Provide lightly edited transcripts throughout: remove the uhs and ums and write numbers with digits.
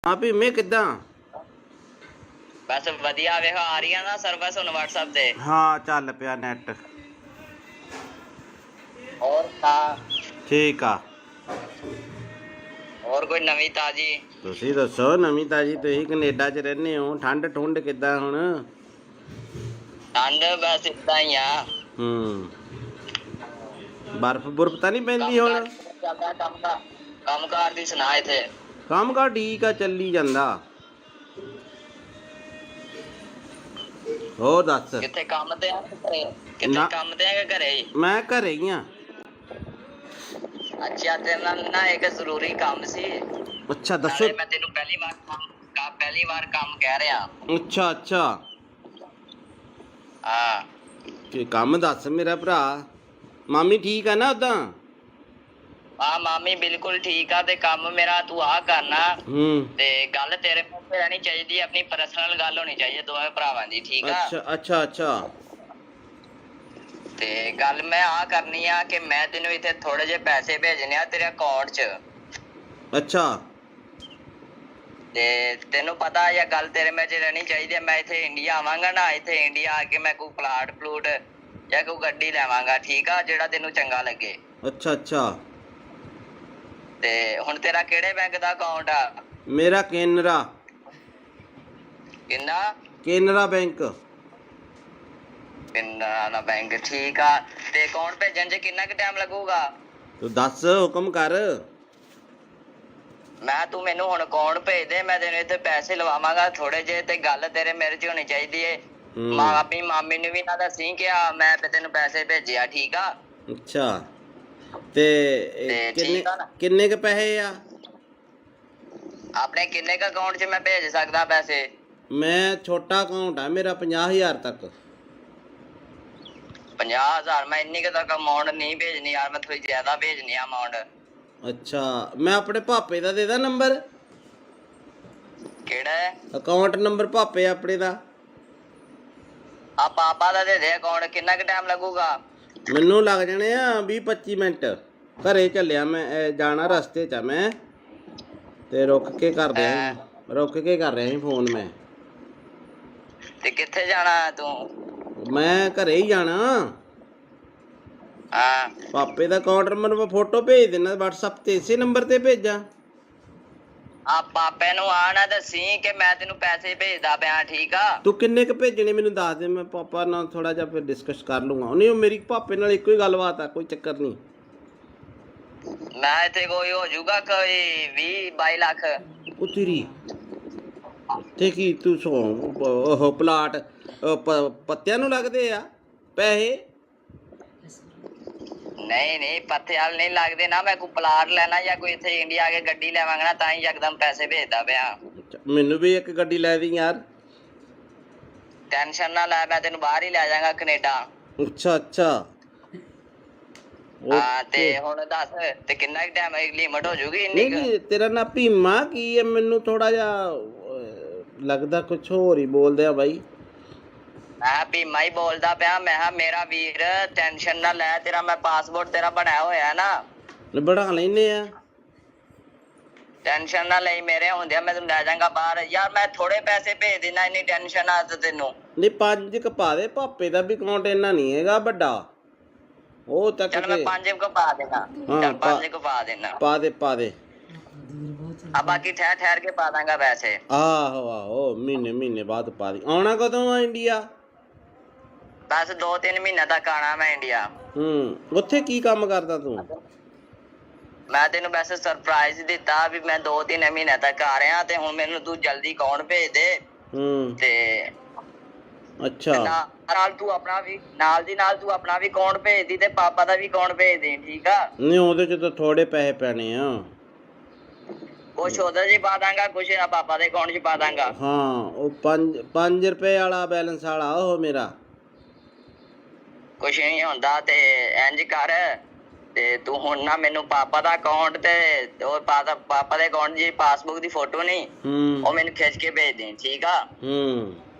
हाँ भी मैं किदा बस वधिया वेख आ रही ना सर्विस हुन WhatsApp ते। हाँ चल पिया नैट और का ठीक आ। और कोई नवी ताजी? ਤੁਸੀਂ ਦੱਸੋ ਨਵੀਂ ਤਾਜੀ। ਤੁਸੀਂ ਕੈਨੇਡਾ 'ਚ ਰਹਿੰਦੇ ਹੋ, ਠੰਡ ਠੁੰਡ ਕਿੱਦਾਂ ਹੁਣ? ठंड बस इतना ही आ। ਬਰਫ਼ ਬੁਰਫ਼ ਤਾਂ ਨਹੀਂ ਪੈਂਦੀ ਕੰਮ ਕਾਰ ਹੁਣ? ਚੱਲਦਾ ਕੰਮ ਕਾਰ ਦੀ ਸੁਣਾ ਇੱਥੇ। ਕੰਮ ਕਾਰ ਠੀਕ ਆ, ਚੱਲੀ ਜਾਂਦਾ। ਹੋਰ ਦੱਸ। ਕਿੱਥੇ ਕੰਮ ਤੇ ਆ ਘਰੇ? ਕਿੱਥੇ ਕੰਮ ਤੇ ਆ ਕਿ ਘਰੇ ਹੀ? ਮੈਂ ਘਰੇ ਹੀ ਆ। ਅੱਛਾ ਤੇਰੇ ਨਾਲ ਨਾ ਇੱਕ ਜ਼ਰੂਰੀ ਕੰਮ ਸੀ। ਅੱਛਾ ਦੱਸੋ। ਮੈਂ ਤੈਨੂੰ ਪਹਿਲੀ ਵਾਰ ਕੰਮ ਕਹਿ ਰਿਹਾ। ਅੱਛਾ ਅੱਛਾ ਹਾਂ ਕੀ ਕੰਮ ਦੱਸ ਮੇਰਾ ਭਰਾ। ਮਾਮੀ ਠੀਕ ਆ ਨਾ ਉਦਾਂ? ਹਾਂ ਮਾਮੀ ਬਿਲਕੁਲ ਠੀਕ ਆ। ਤੇ ਕੰਮ ਮੇਰਾ ਤੂੰ ਆ ਕਰਨਾ ਤੇ ਗੱਲ ਤੇਰੇ ਪਾਸੇ ਰਹਿਣੀ ਚਾਹੀਦੀ, ਆਪਣੀ ਪਰਸਨਲ ਗੱਲ ਹੋਣੀ ਚਾਹੀਦੀ ਦੋਵੇਂ ਭਰਾਵਾਂ ਦੀ, ਠੀਕ ਆ? ਅੱਛਾ ਅੱਛਾ ਅੱਛਾ ਤੇ ਗੱਲ ਮੈਂ ਆ ਕਰਨੀ ਆ ਕਿ ਮੈਂ ਤੈਨੂੰ ਇੱਥੇ ਥੋੜੇ ਜਿਹੇ ਪੈਸੇ ਭੇਜਣੇ ਆ ਤੇਰੇ ਅਕਾਊਂਟ 'ਚ। ਅੱਛਾ ਤੇ ਤੈਨੂੰ ਪਤਾ ਇਹ ਗੱਲ ਤੇਰੇ ਵਿੱਚ ਰਹਿਣੀ ਚਾਹੀਦੀ ਹੈ। ਮੈਂ ਇੱਥੇ ਇੰਡੀਆ ਆਵਾਂਗਾ ਨਾ, ਇੱਥੇ ਇੰਡੀਆ ਆ ਕੇ ਮੈਂ ਕੋਈ ਪਲਾਟ ਪਲੂਟ ਜਾਂ ਕੋਈ ਗੱਡੀ ਲੈਵਾਂਗਾ, ਠੀਕ ਆ? ਜਿਹੜਾ ਤੈਨੂੰ ਚੰਗਾ ਲੱਗੇ। ਅੱਛਾ ਅੱਛਾ ਤੇ ਹੁਣ ਤੇਰਾ ਕਿਹੜੇ ਬੈਂਕ ਦਾ ਅਕਾਊਂਟ ਆ? ਮੇਰਾ ਕੇਨਰਾ। ਕਿੰਨਾ? ਕੇਨਰਾ ਬੈਂਕ। ਕੇਨਰਾ ਦਾ ਬੈਂਕ, ਠੀਕ ਆ। ਤੇ ਅਕਾਊਂਟ ਭੇਜਣ 'ਚ ਕਿੰਨਾ ਕੁ ਟਾਈਮ ਲੱਗੂਗਾ? ਤੂੰ ਦੱਸ, ਹੁਕਮ ਕਰ। ਤੂੰ ਮੈਨੂੰ ਹੁਣ ਅਕਾਊਂਟ ਭੇਜ ਦੇ, ਮੈਂ ਤੈਨੂੰ ਇੱਥੇ ਪੈਸੇ ਲਵਾਵਾਂਗਾ ਥੋੜੇ ਜਿਹੇ। ਤੇ ਗੱਲ ਤੇਰੇ ਮੇਰੇ 'ਚ ਹੋਣੀ ਚਾਹੀਦੀ ਏ। ਆਪਣੀ ਮਾਮੀ ਨੂੰ ਵੀ ਨਾ ਦੱਸੀ ਕਿ ਮੈਂ ਤੈਨੂੰ ਪੈਸੇ ਭੇਜਿਆ, ਠੀਕ ਆ? ਅੱਛਾ ਤੇ ਕਿੰਨੇ ਕ ਪੈਸੇ ਆ ਆਪਣੇ? ਕਿੰਨੇ ਕ ਅਕਾਊਂਟ 'ਚ ਮੈਂ ਭੇਜ ਸਕਦਾ ਪੈਸੇ? ਮੈਂ ਛੋਟਾ ਅਕਾਊਂਟ ਆ ਮੇਰਾ, 50,000 ਤੱਕ। 50,000? ਮੈਂ ਇੰਨੀ ਕੁ ਤੱਕ ਅਮਾਊਂਟ ਨਹੀਂ ਭੇਜਣੀ ਯਾਰ, ਮੈਂ ਥੋੜੀ ਜ਼ਿਆਦਾ ਭੇਜਣੀ ਆ ਅਮਾਊਂਟ। ਅੱਛਾ ਮੈਂ ਆਪਣੇ ਪਾਪੇ ਦਾ ਦੇਦਾ ਨੰਬਰ। ਕਿਹੜਾ ਅਕਾਊਂਟ ਨੰਬਰ? ਪਾਪੇ ਆਪਣੇ ਦਾ। ਆ ਪਾਪਾ ਦਾ ਦੇ ਦੇ ਅਕਾਊਂਟ। ਕਿੰਨਾ ਕੁ ਟਾਈਮ ਲੱਗੂਗਾ? ਮੈਨੂੰ ਲੱਗ ਜਾਣੇ ਆ 20-25 ਮਿੰਟ। ਘਰੇ ਚੱਲਿਆ ਮੈਂ, ਜਾਣਾ ਰਸਤੇ 'ਚ ਆ ਮੈਂ, ਤੇ ਰੁਕ ਕੇ ਕਰ ਰਿਹਾ ਸੀ ਫੋਨ ਮੈਂ। ਤੇ ਕਿੱਥੇ ਜਾਣਾ ਤੂੰ? ਮੈਂ ਘਰੇ ਹੀ ਜਾਣਾ। ਹਾਂ ਪਾਪੇ ਦਾ ਅਕਾਊਂਟ ਨੰਬਰ ਮੈਂ ਫੋਟੋ ਭੇਜ ਦੇਣਾ WhatsApp ਤੇ, ਇਸੇ ਨੰਬਰ ਤੇ ਭੇਜਾਂ? ਆ ਪਾਪੇ ਨੂੰ ਆ ਨਾ ਦੱਸੀ ਕਿ ਮੈਂ ਤੈਨੂੰ ਪੈਸੇ ਭੇਜਦਾ ਪਿਆ, ਠੀਕ ਆ? ਤੂੰ ਕਿੰਨੇ ਕ ਭੇਜਣੇ ਮੈਨੂੰ ਦੱਸ ਦੇ, ਮੈਂ ਪਾਪਾ ਨਾਲ ਥੋੜਾ ਜਿਹਾ ਫਿਰ ਡਿਸਕਸ ਕਰ ਲੂੰਗਾ। ਨਹੀਂ, ਮੇਰੀ ਪਾਪੇ ਨਾਲ ਇੱਕੋ ਹੀ ਗੱਲਬਾਤ ਆ, ਕੋਈ ਚੱਕਰ ਨਹੀਂ। ਮੈਂ ਇੱਥੇ ਕੋਈ ਹੋ ਜਾਊਗਾ ਕੋਈ 20-22 ਲੱਖ। ਉਹ ਤੇਰੀ ਤੇ ਕੀ ਤੂੰ ਉਹ ਪਲਾਟ ਪੱਤਿਆਂ ਨੂੰ ਲੱਗਦੇ ਆ ਪੈਸੇ? ਨਹੀਂ ਪੱਥੇ ਵਾਲ ਨਹੀਂ ਲੱਗਦੇ ਨਾ। ਮੈਂ ਕੋਈ ਪਲਾਟ ਲੈਣਾ ਜਾਂ ਕੋਈ ਇੱਥੇ ਇੰਡੀਆ ਆ ਕੇ ਗੱਡੀ ਲੈਵਾਂਗਾ ਨਾ, ਤਾਂ ਹੀ ਯਕਦਮ ਪੈਸੇ ਭੇਜਦਾ ਪਿਆ। ਮੈਨੂੰ ਵੀ ਇੱਕ ਗੱਡੀ ਲੈ ਦੀ ਯਾਰ। ਟੈਨਸ਼ਨ ਨਾ ਲੈ, ਮੈਂ ਤੈਨੂੰ ਬਾਹਰ ਹੀ ਲੈ ਜਾਵਾਂਗਾ ਕੈਨੇਡਾ। ਅੱਛਾ ਅੱਛਾ ਹਾਂ ਤੇ ਹੁਣ ਦੱਸ ਤੇ ਕਿੰਨਾ ਕੁ ਟਾਈਮ ਲਿਮਟ ਹੋ ਜੂਗੀ ਇੰਨੀ? ਨਹੀਂ ਤੇਰਾ ਨਾਂ ਭੀਮਾ ਕੀ ਹੈ? ਮੈਨੂੰ ਥੋੜਾ ਜਿਹਾ ਲੱਗਦਾ ਕੁਛ ਹੋਰ ਹੀ ਬੋਲਦੇ ਆ ਬਾਈ। ਮੈਂ ਭੀਮਾ ਹੀ ਬੋਲਦਾ ਪਿਆ। ਮੈਂ ਕਿਹਾ ਮੇਰਾ ਵੀਰ ਟੈਨਸ਼ਨ ਨਾ ਲੈ, ਤੇਰਾ ਮੈਂ ਪਾਸਪੋਰਟ ਤੇਰਾ ਬਣਾਇਆ ਹੋਇਆ ਨਾ। ਬਣਾ ਲੈਨੇ ਆ। ਟੈਨਸ਼ਨ ਨਾ ਲਈ, ਮੇਰੇ ਹੁੰਦਿਆਂ ਮੈਂ ਤੈਨੂੰ ਲੈ ਜਾਵਾਂਗਾ ਬਾਹਰ। ਯਾਰ ਮੈਂ ਥੋੜੇ ਪੈਸੇ ਭੇਜ ਦੇਣਾ, ਇੰਨੀ ਟੈਨਸ਼ਨ ਆ ਤੈਨੂੰ? ਨਹੀਂ 5 ਕ ਪਾ ਦੇ। ਪਾਪੇ ਦਾ ਵੀ ਅਕਾਊਂਟ ਇੰਨਾ ਨਹੀਂ ਹੈਗਾ ਵੱਡਾ। ਉਹ ਤੱਕ ਚੱਲ ਮੈਂ 5 ਕੁ ਪਾ ਦੇਣਾ। ਚੱਲ 5 ਕੁ ਪਾ ਦੇਣਾ। ਪਾ ਦੇ ਆ ਬਾਕੀ ਠਹਿਰ ਕੇ ਪਾ ਦਾਂਗਾ ਪੈਸੇ। ਆਹੋ ਮਹੀਨੇ ਬਾਅਦ ਪਾ ਦੀ। ਆਉਣਾ ਕਦੋਂ ਆ ਇੰਡੀਆ? ਬਸ 2-3 ਮਹੀਨੇ ਤੱਕ ਆਣਾ ਮੈਂ ਇੰਡੀਆ। ਉੱਥੇ ਕੀ ਕੰਮ ਕਰਦਾ ਤੂੰ? ਮੈਂ ਤੈਨੂੰ ਵੈਸੇ ਸਰਪ੍ਰਾਈਜ਼ ਦਿੱਤਾ ਵੀ ਮੈਂ 2-3 ਮਹੀਨੇ ਤੱਕ ਆ ਰਿਹਾ, ਤੇ ਹੁਣ ਮੈਨੂੰ ਤੂੰ ਜਲਦੀ ਅਕਾਊਂਟ ਭੇਜ ਦੇ। ਤੇ ਅੱਛਾ ਨਾਲ ਤੂੰ ਆਪਣਾ ਵੀ ਨਾਲ ਤੂੰ ਆਪਣਾ ਵੀ ਅਕਾਊਂਟ ਭੇਜ ਦੀ ਤੇ ਪਾਪਾ ਦਾ ਵੀ ਅਕਾਊਂਟ ਭੇਜ ਦੇ, ਠੀਕ ਆ? ਨਹੀਂ ਉਹਦੇ ਚ ਤਾਂ ਥੋੜੇ ਪੈਸੇ ਪੈਣੇ ਆ। ਕੁਛ ਉਹਦੇ 'ਚ ਪਾ ਦਾਂਗਾ, ਕੁਛ ਪਾਪਾ ਦੇ ਅਕਾਊਂਟ 'ਚ ਪਾ ਦਾਂਗਾ। ਹਾਂ ਉਹ 5 ਰੁਪਏ ਵਾਲਾ ਬੈਲੈਂਸ ਵਾਲਾ ਉਹ ਮੇਰਾ। ਕੁਛ ਨਹੀਂ ਹੁੰਦਾ। ਤੇ ਇੰਝ ਕਰ, ਤੇ ਤੂੰ ਹੁਣ ਨਾ ਮੈਨੂੰ ਪਾਪਾ ਦਾ ਅਕਾਊਂਟ ਤੇ ਉਹ ਪਾਪਾ ਦੇ ਅਕਾਊਂਟ ਦੀ ਪਾਸਬੁੱਕ ਦੀ ਫੋਟੋ ਨਹੀਂ, ਉਹ ਮੈਨੂੰ ਖਿੱਚ ਕੇ ਭੇਜ ਦੇ, ਠੀਕ ਆ?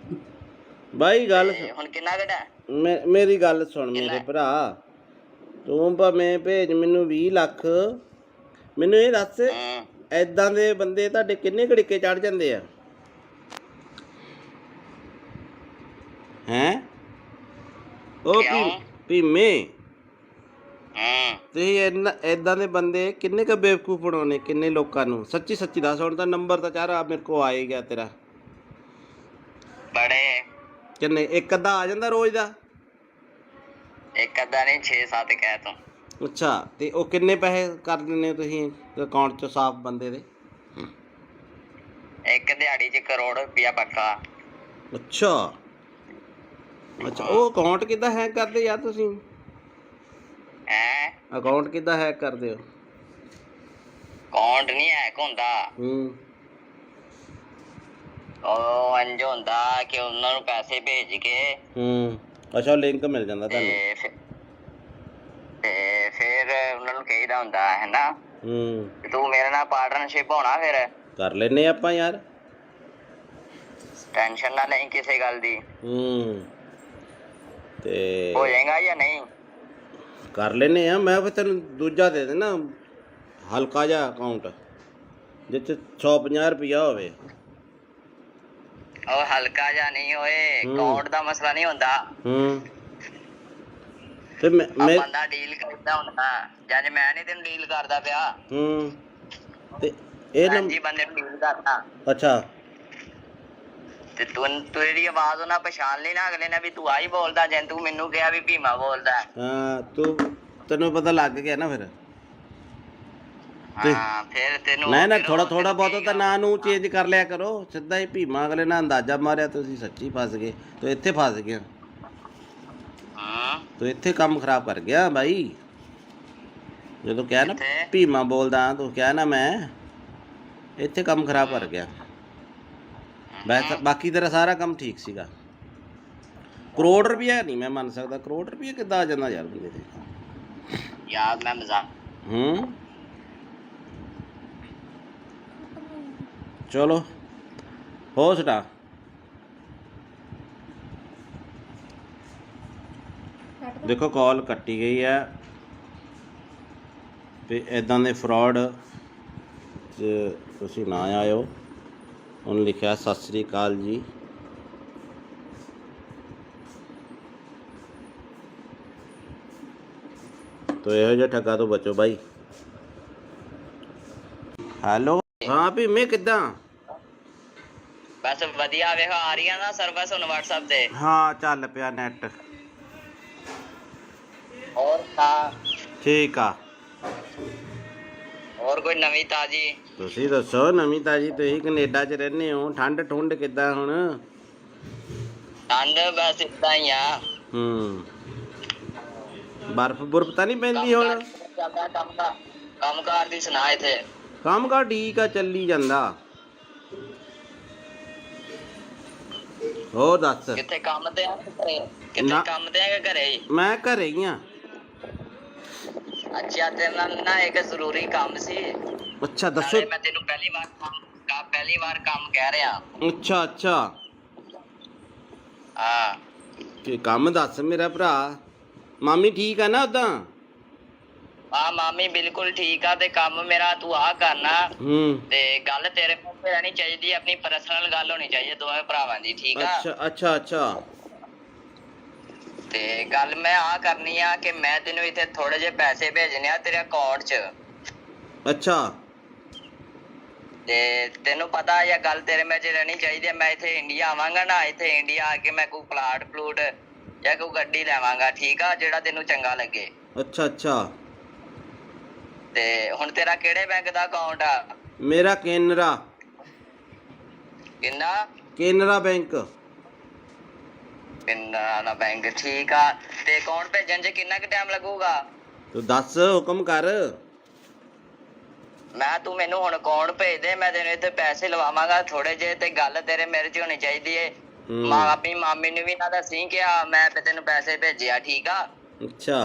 ਬਾਈ ਗੱਲ ਹੁਣ ਕਿੰਨਾ ਘਟਾ? ਮੇਰੀ ਗੱਲ ਸੁਣ ਮੇਰੇ ਭਰਾ। ਤੂੰ ਭਾਵੇਂ ਭੇਜ ਮੈਨੂੰ 20 ਲੱਖ। ਮੈਨੂੰ ਇਹ ਦੱਸ ਐਦਾਂ ਦੇ ਬੰਦੇ ਤੁਹਾਡੇ ਕਿੰਨੇ ਘੜੀਕੇ ਚੜ ਜਾਂਦੇ ਆ ਹੈਂ ਉਹ ਕਿਉਂ? ਭੀਮੇ ਹੂੰ ਤੁਸੀਂ ਐਦਾਂ ਦੇ ਬੰਦੇ ਕਿੰਨੇ ਕ ਬੇਵਕੂਫ ਬਣਾਉਣੇ ਕਿੰਨੇ ਲੋਕਾਂ ਨੂੰ ਸੱਚੀ ਸੱਚੀ ਦੱਸ ਹੁਣ ਤਾਂ ਨੰਬਰ ਤਾਂ ਚਾਰਾ ਮੇਰੇ ਕੋ ਆ ਹੀ ਗਿਆ ਤੇਰਾ ਬੜੇ ਕਿੰਨੇ ਇੱਕ ਅੱਧਾ ਆ ਜਾਂਦਾ ਰੋਜ਼ ਦਾ ਇੱਕ ਅੱਧਾ ਨਹੀਂ 6-7 ਕਹਿ ਤੂੰ ਅੱਛਾ ਤੇ ਉਹ ਕਿੰਨੇ ਪੈਸੇ ਕਰ ਦਿੰਦੇ ਹੋ ਤੁਸੀਂ ਅਕਾਊਂਟ 'ਚ ਸਾਫ਼ ਬੰਦੇ ਦੇ ਇੱਕ ਦਿਹਾੜੀ 'ਚ ਕਰੋੜ ਰੁਪਇਆ ਪੱਕਾ ਅੱਛਾ ਅੱਛਾ ਉਹ ਅਕਾਊਂਟ ਕਿੱਦਾਂ ਹੈਕ ਕਰਦੇ ਯਾਰ ਤੁਸੀਂ ਹੈ ਅਕਾਊਂਟ ਕਿੱਦਾਂ ਹੈਕ ਕਰਦੇ ਹੋ ਅਕਾਊਂਟ ਨਹੀਂ ਹੈਕ ਹੁੰਦਾ ਹੂੰ ਉਹ ਇੰਝ ਹੁੰਦਾ ਕਿ ਉਹਨਾਂ ਨੂੰ ਪੈਸੇ ਭੇਜ ਕੇ ਹੂੰ ਅੱਛਾ ਲਿੰਕ ਮਿਲ ਜਾਂਦਾ ਤੁਹਾਨੂੰ ਤੇ ਫਿਰ ਉਹਨਾਂ ਨੂੰ ਕਹੀਦਾ ਹੁੰਦਾ ਹੈ ਨਾ ਹੂੰ ਤੂੰ ਮੇਰੇ ਨਾਲ ਪਾਰਟਨਰਸ਼ਿਪ ਹੋਣਾ ਫਿਰ ਕਰ ਲੈਨੇ ਆਪਾਂ ਯਾਰ ਟੈਨਸ਼ਨ ਨਾ ਲਈ ਕਿਸੇ ਗੱਲ ਦੀ ਹੂੰ ਤੇ ਹੋ ਜਾਏਗਾ ਜਾਂ ਨਹੀਂ ਕਰ ਲੈਨੇ ਆ ਮੈਂ ਫਿਰ ਤੈਨੂੰ ਦੂਜਾ ਦੇ ਦੇਣਾ ਹਲਕਾ ਜਿਹਾ ਅਕਾਊਂਟ ਜਿੱਥੇ 150 ਰੁਪਇਆ ਹੋਵੇ ਉਹ ਹਲਕਾ ਜਾਂ ਨਹੀਂ ਹੋਏ ਅਕਾਊਂਟ ਦਾ ਮਸਲਾ ਨਹੀਂ ਹੁੰਦਾ ਹੂੰ ਤੇ ਮੈਂ ਬੰਦਾ ਡੀਲ ਕਰਦਾ ਹੁੰਦਾ ਜਦ ਮੈਂ ਨਹੀਂ ਤੈਨੂੰ ਡੀਲ ਕਰਦਾ ਪਿਆ ਹੂੰ ਤੇ ਇਹ ਜੀ ਬੰਦੇ ਨੂੰ ਡੀਲ ਕਰਦਾ ਅੱਛਾ ਤੇ ਤੇਰੀ ਆਵਾਜ਼ ਉਹਨਾਂ ਪਛਾਣ ਲਈ ਨਾ ਅਗਲੇ ਨੇ ਵੀ ਤੂੰ ਆਹੀ ਬੋਲਦਾ ਜੇ ਤੂੰ ਮੈਨੂੰ ਕਿਹਾ ਵੀ ਭੀਮਾ ਬੋਲਦਾ ਹਾਂ ਤੈਨੂੰ ਪਤਾ ਲੱਗ ਗਿਆ ਨਾ ਫਿਰ ਹਾਂ ਫਿਰ ਤੈਨੂੰ ਨਾ ਥੋੜਾ ਥੋੜਾ ਬਹੁਤ ਤਾਂ ਨਾਂ ਨੂੰ ਚੇਂਜ ਕਰ ਲਿਆ ਕਰੋ ਸਿੱਧਾ ਹੀ ਭੀਮਾ ਅਗਲੇ ਨਾਲ ਅੰਦਾਜ਼ਾ ਮਾਰਿਆ ਤੁਸੀਂ ਸੱਚੀ ਫਸ ਗਏ ਤੂੰ ਇੱਥੇ ਫਸ ਗਿਆ ਤੂੰ ਇੱਥੇ ਕੰਮ ਖਰਾਬ ਕਰ ਗਿਆ ਬਾਈ ਜਦੋਂ ਕਿਹਾ ਨਾ ਭੀਮਾ ਬੋਲਦਾ ਤੂੰ ਕਿਹਾ ਨਾ ਮੈਂ ਇੱਥੇ ਕੰਮ ਖਰਾਬ ਕਰ ਗਿਆ ਵੈਸੇ ਬਾਕੀ ਤੇਰਾ ਸਾਰਾ ਕੰਮ ਠੀਕ ਸੀਗਾ ਕਰੋੜ ਰੁਪਇਆ ਨਹੀਂ ਮੈਂ ਮੰਨ ਸਕਦਾ ਕਰੋੜ ਰੁਪਇਆ ਕਿੱਦਾਂ ਆ ਜਾਂਦਾ ਯਾਰ ਬੰਦੇ ਤੇ ਯਾਰ ਮੈਂ ਮਜ਼ਾਕ ਹੂੰ ਚਲੋ ਹੋ ਸਟਾ ਦੇਖੋ ਕਾਲ ਕੱਟੀ ਗਈ ਹੈ ਤੇ ਇਦਾਂ ਦੇ ਫਰਾਡ 'ਚ ਤੁਸੀਂ ਨਾ ਆਇਓ ਉਹਨੇ ਲਿਖਿਆ ਸਤਿ ਸ੍ਰੀ ਅਕਾਲ ਜੀ ਤੋ ਇਹੋ ਜਿਹਾ ਠੱਗਾ ਤੋਂ ਬਚੋ ਬਾਈ ਹੈਲੋ ਹਾਂ ਭੀਮੇ ਕਿੱਦਾਂ ਬਸ ਵਧੀਆ ਵੇਖੋ ਆ ਰਹੀਆਂ ਨਾ ਸਰਵਿਸ ਹੁਣ WhatsApp ਤੇ ਹਾਂ ਚੱਲ ਪਿਆ ਨੈਟ ਹੋਰ ਤਾਂ ਠੀਕ ਆ ਹੋਰ ਕੋਈ ਨਵੀਂ ਤਾਜੀ ਤੁਸੀਂ ਦੱਸੋ ਨਵੀਂ ਤਾਜੀ ਤੁਸੀਂ ਕੈਨੇਡਾ 'ਚ ਰਹਿੰਦੇ ਹੋ ਠੰਡ ਠੁੰਡ ਕਿੱਦਾਂ ਹੁਣ ਠੰਡ ਬਸ ਇਦਾਂ ਹੀ ਆ ਹੂੰ ਬਰਫ਼ ਬੁਰਫ ਤਾਂ ਨਹੀਂ ਪੈਂਦੀ ਹੁਣ ਕੰਮ ਕਾਰ ਦੀ ਸੁਣਾ ਇੱਥੇ ਕੰਮ ਕਾਰ ਠੀਕ ਆ ਚੱਲੀ ਜਾਂਦਾ ਹੋਰ ਦੱਸ ਕਿੱਥੇ ਕੰਮ ਤੇ ਆ ਕਿੱਥੇ ਕੰਮ ਤੇ ਆ ਕਿ ਘਰੇ ਹੀ ਮੈਂ ਘਰੇ ਹੀ ਆ ਅੱਛਾ ਤੇ ਨਾ ਇੱਕ ਜ਼ਰੂਰੀ ਕੰਮ ਸੀ ਅੱਛਾ ਦੱਸੋ ਮੈਂ ਤੈਨੂੰ ਪਹਿਲੀ ਵਾਰ ਕੰਮ ਕਹਿ ਰਿਹਾ ਅੱਛਾ ਅੱਛਾ ਹਾਂ ਕੀ ਕੰਮ ਦੱਸ ਮੇਰਾ ਭਰਾ ਮਾਮੀ ਠੀਕ ਆ ਨਾ ਉਦਾਂ ਹਾਂ ਮਾਮੀ ਬਿਲਕੁਲ ਠੀਕ ਆ ਤੇ ਕੰਮ ਮੇਰਾ ਤੂੰ ਆ ਕਰਨਾ ਤੇ ਗੱਲ ਤੇਰੇ ਮੂੰਹ ਤੇ ਰਹਿਣੀ ਚਾਹੀਦੀ ਆਪਣੀ ਪਰਸਨਲ ਗੱਲ ਹੋਣੀ ਚਾਹੀਦੀ ਦੋਵੇਂ ਭਰਾਵਾਂ ਦੀ ਠੀਕ ਆ ਅੱਛਾ ਅੱਛਾ ਅੱਛਾ ਤੇ ਗੱਲ ਮੈਂ ਆ ਕਰਨੀ ਆ ਕਿ ਮੈਂ ਤੈਨੂੰ ਇੱਥੇ ਥੋੜੇ ਜਿਹੇ ਪੈਸੇ ਭੇਜਣੇ ਆ ਤੇਰੇ ਅਕਾਊਂਟ 'ਚ ਅੱਛਾ ਤੇ ਤੈਨੂੰ ਪਤਾ ਇਹ ਗੱਲ ਤੇਰੇ ਵਿੱਚ ਰਹਿਣੀ ਚਾਹੀਦੀ ਹੈ ਮੈਂ ਇੱਥੇ ਇੰਡੀਆ ਆਵਾਂਗਾ ਨਾ ਇੱਥੇ ਇੰਡੀਆ ਆ ਕੇ ਮੈਂ ਕੋਈ ਪਲੂਟ ਜਾਂ ਕੋਈ ਗੱਡੀ ਲੈਵਾਂਗਾ ਠੀਕ ਆ ਜਿਹੜਾ ਤੈਨੂੰ ਚੰਗਾ ਲੱਗੇ ਅੱਛਾ ਅੱਛਾ ਤੇ ਹੁਣ ਤੇਰਾ ਕਿਹੜੇ ਬੈਂਕ ਦਾ ਅਕਾਊਂਟ ਆ ਮੇਰਾ ਕੇਨਰਾ ਕਿੰਨਾ ਕੇਨਰਾ ਬੈਂਕ ਕੇਨਰਾ ਬੈਂਕ ਠੀਕ ਆ ਤੇ ਅਕਾਊਂਟ ਭੇਜਣ 'ਚ ਕਿੰਨਾ ਕੁ ਟਾਈਮ ਲੱਗੂਗਾ ਤੂੰ ਦੱਸ ਹੁਕਮ ਕਰ ਮੈਂ ਤੂੰ ਮੈਨੂੰ ਹੁਣ ਅਕਾਊਂਟ ਭੇਜ ਦੇ ਮੈਂ ਤੈਨੂੰ ਇੱਥੇ ਪੈਸੇ ਲਵਾਵਾਂਗਾ ਥੋੜੇ ਜਿਹੇ ਤੇ ਗੱਲ ਤੇਰੇ ਮੇਰੇ 'ਚ ਹੋਣੀ ਚਾਹੀਦੀ ਏ ਆਪਣੀ ਮਾਮੀ ਨੂੰ ਵੀ ਨਾ ਦੱਸੀ ਕਿ ਮੈਂ ਤੈਨੂੰ ਪੈਸੇ ਭੇਜਿਆ ਠੀਕ ਆ ਅੱਛਾ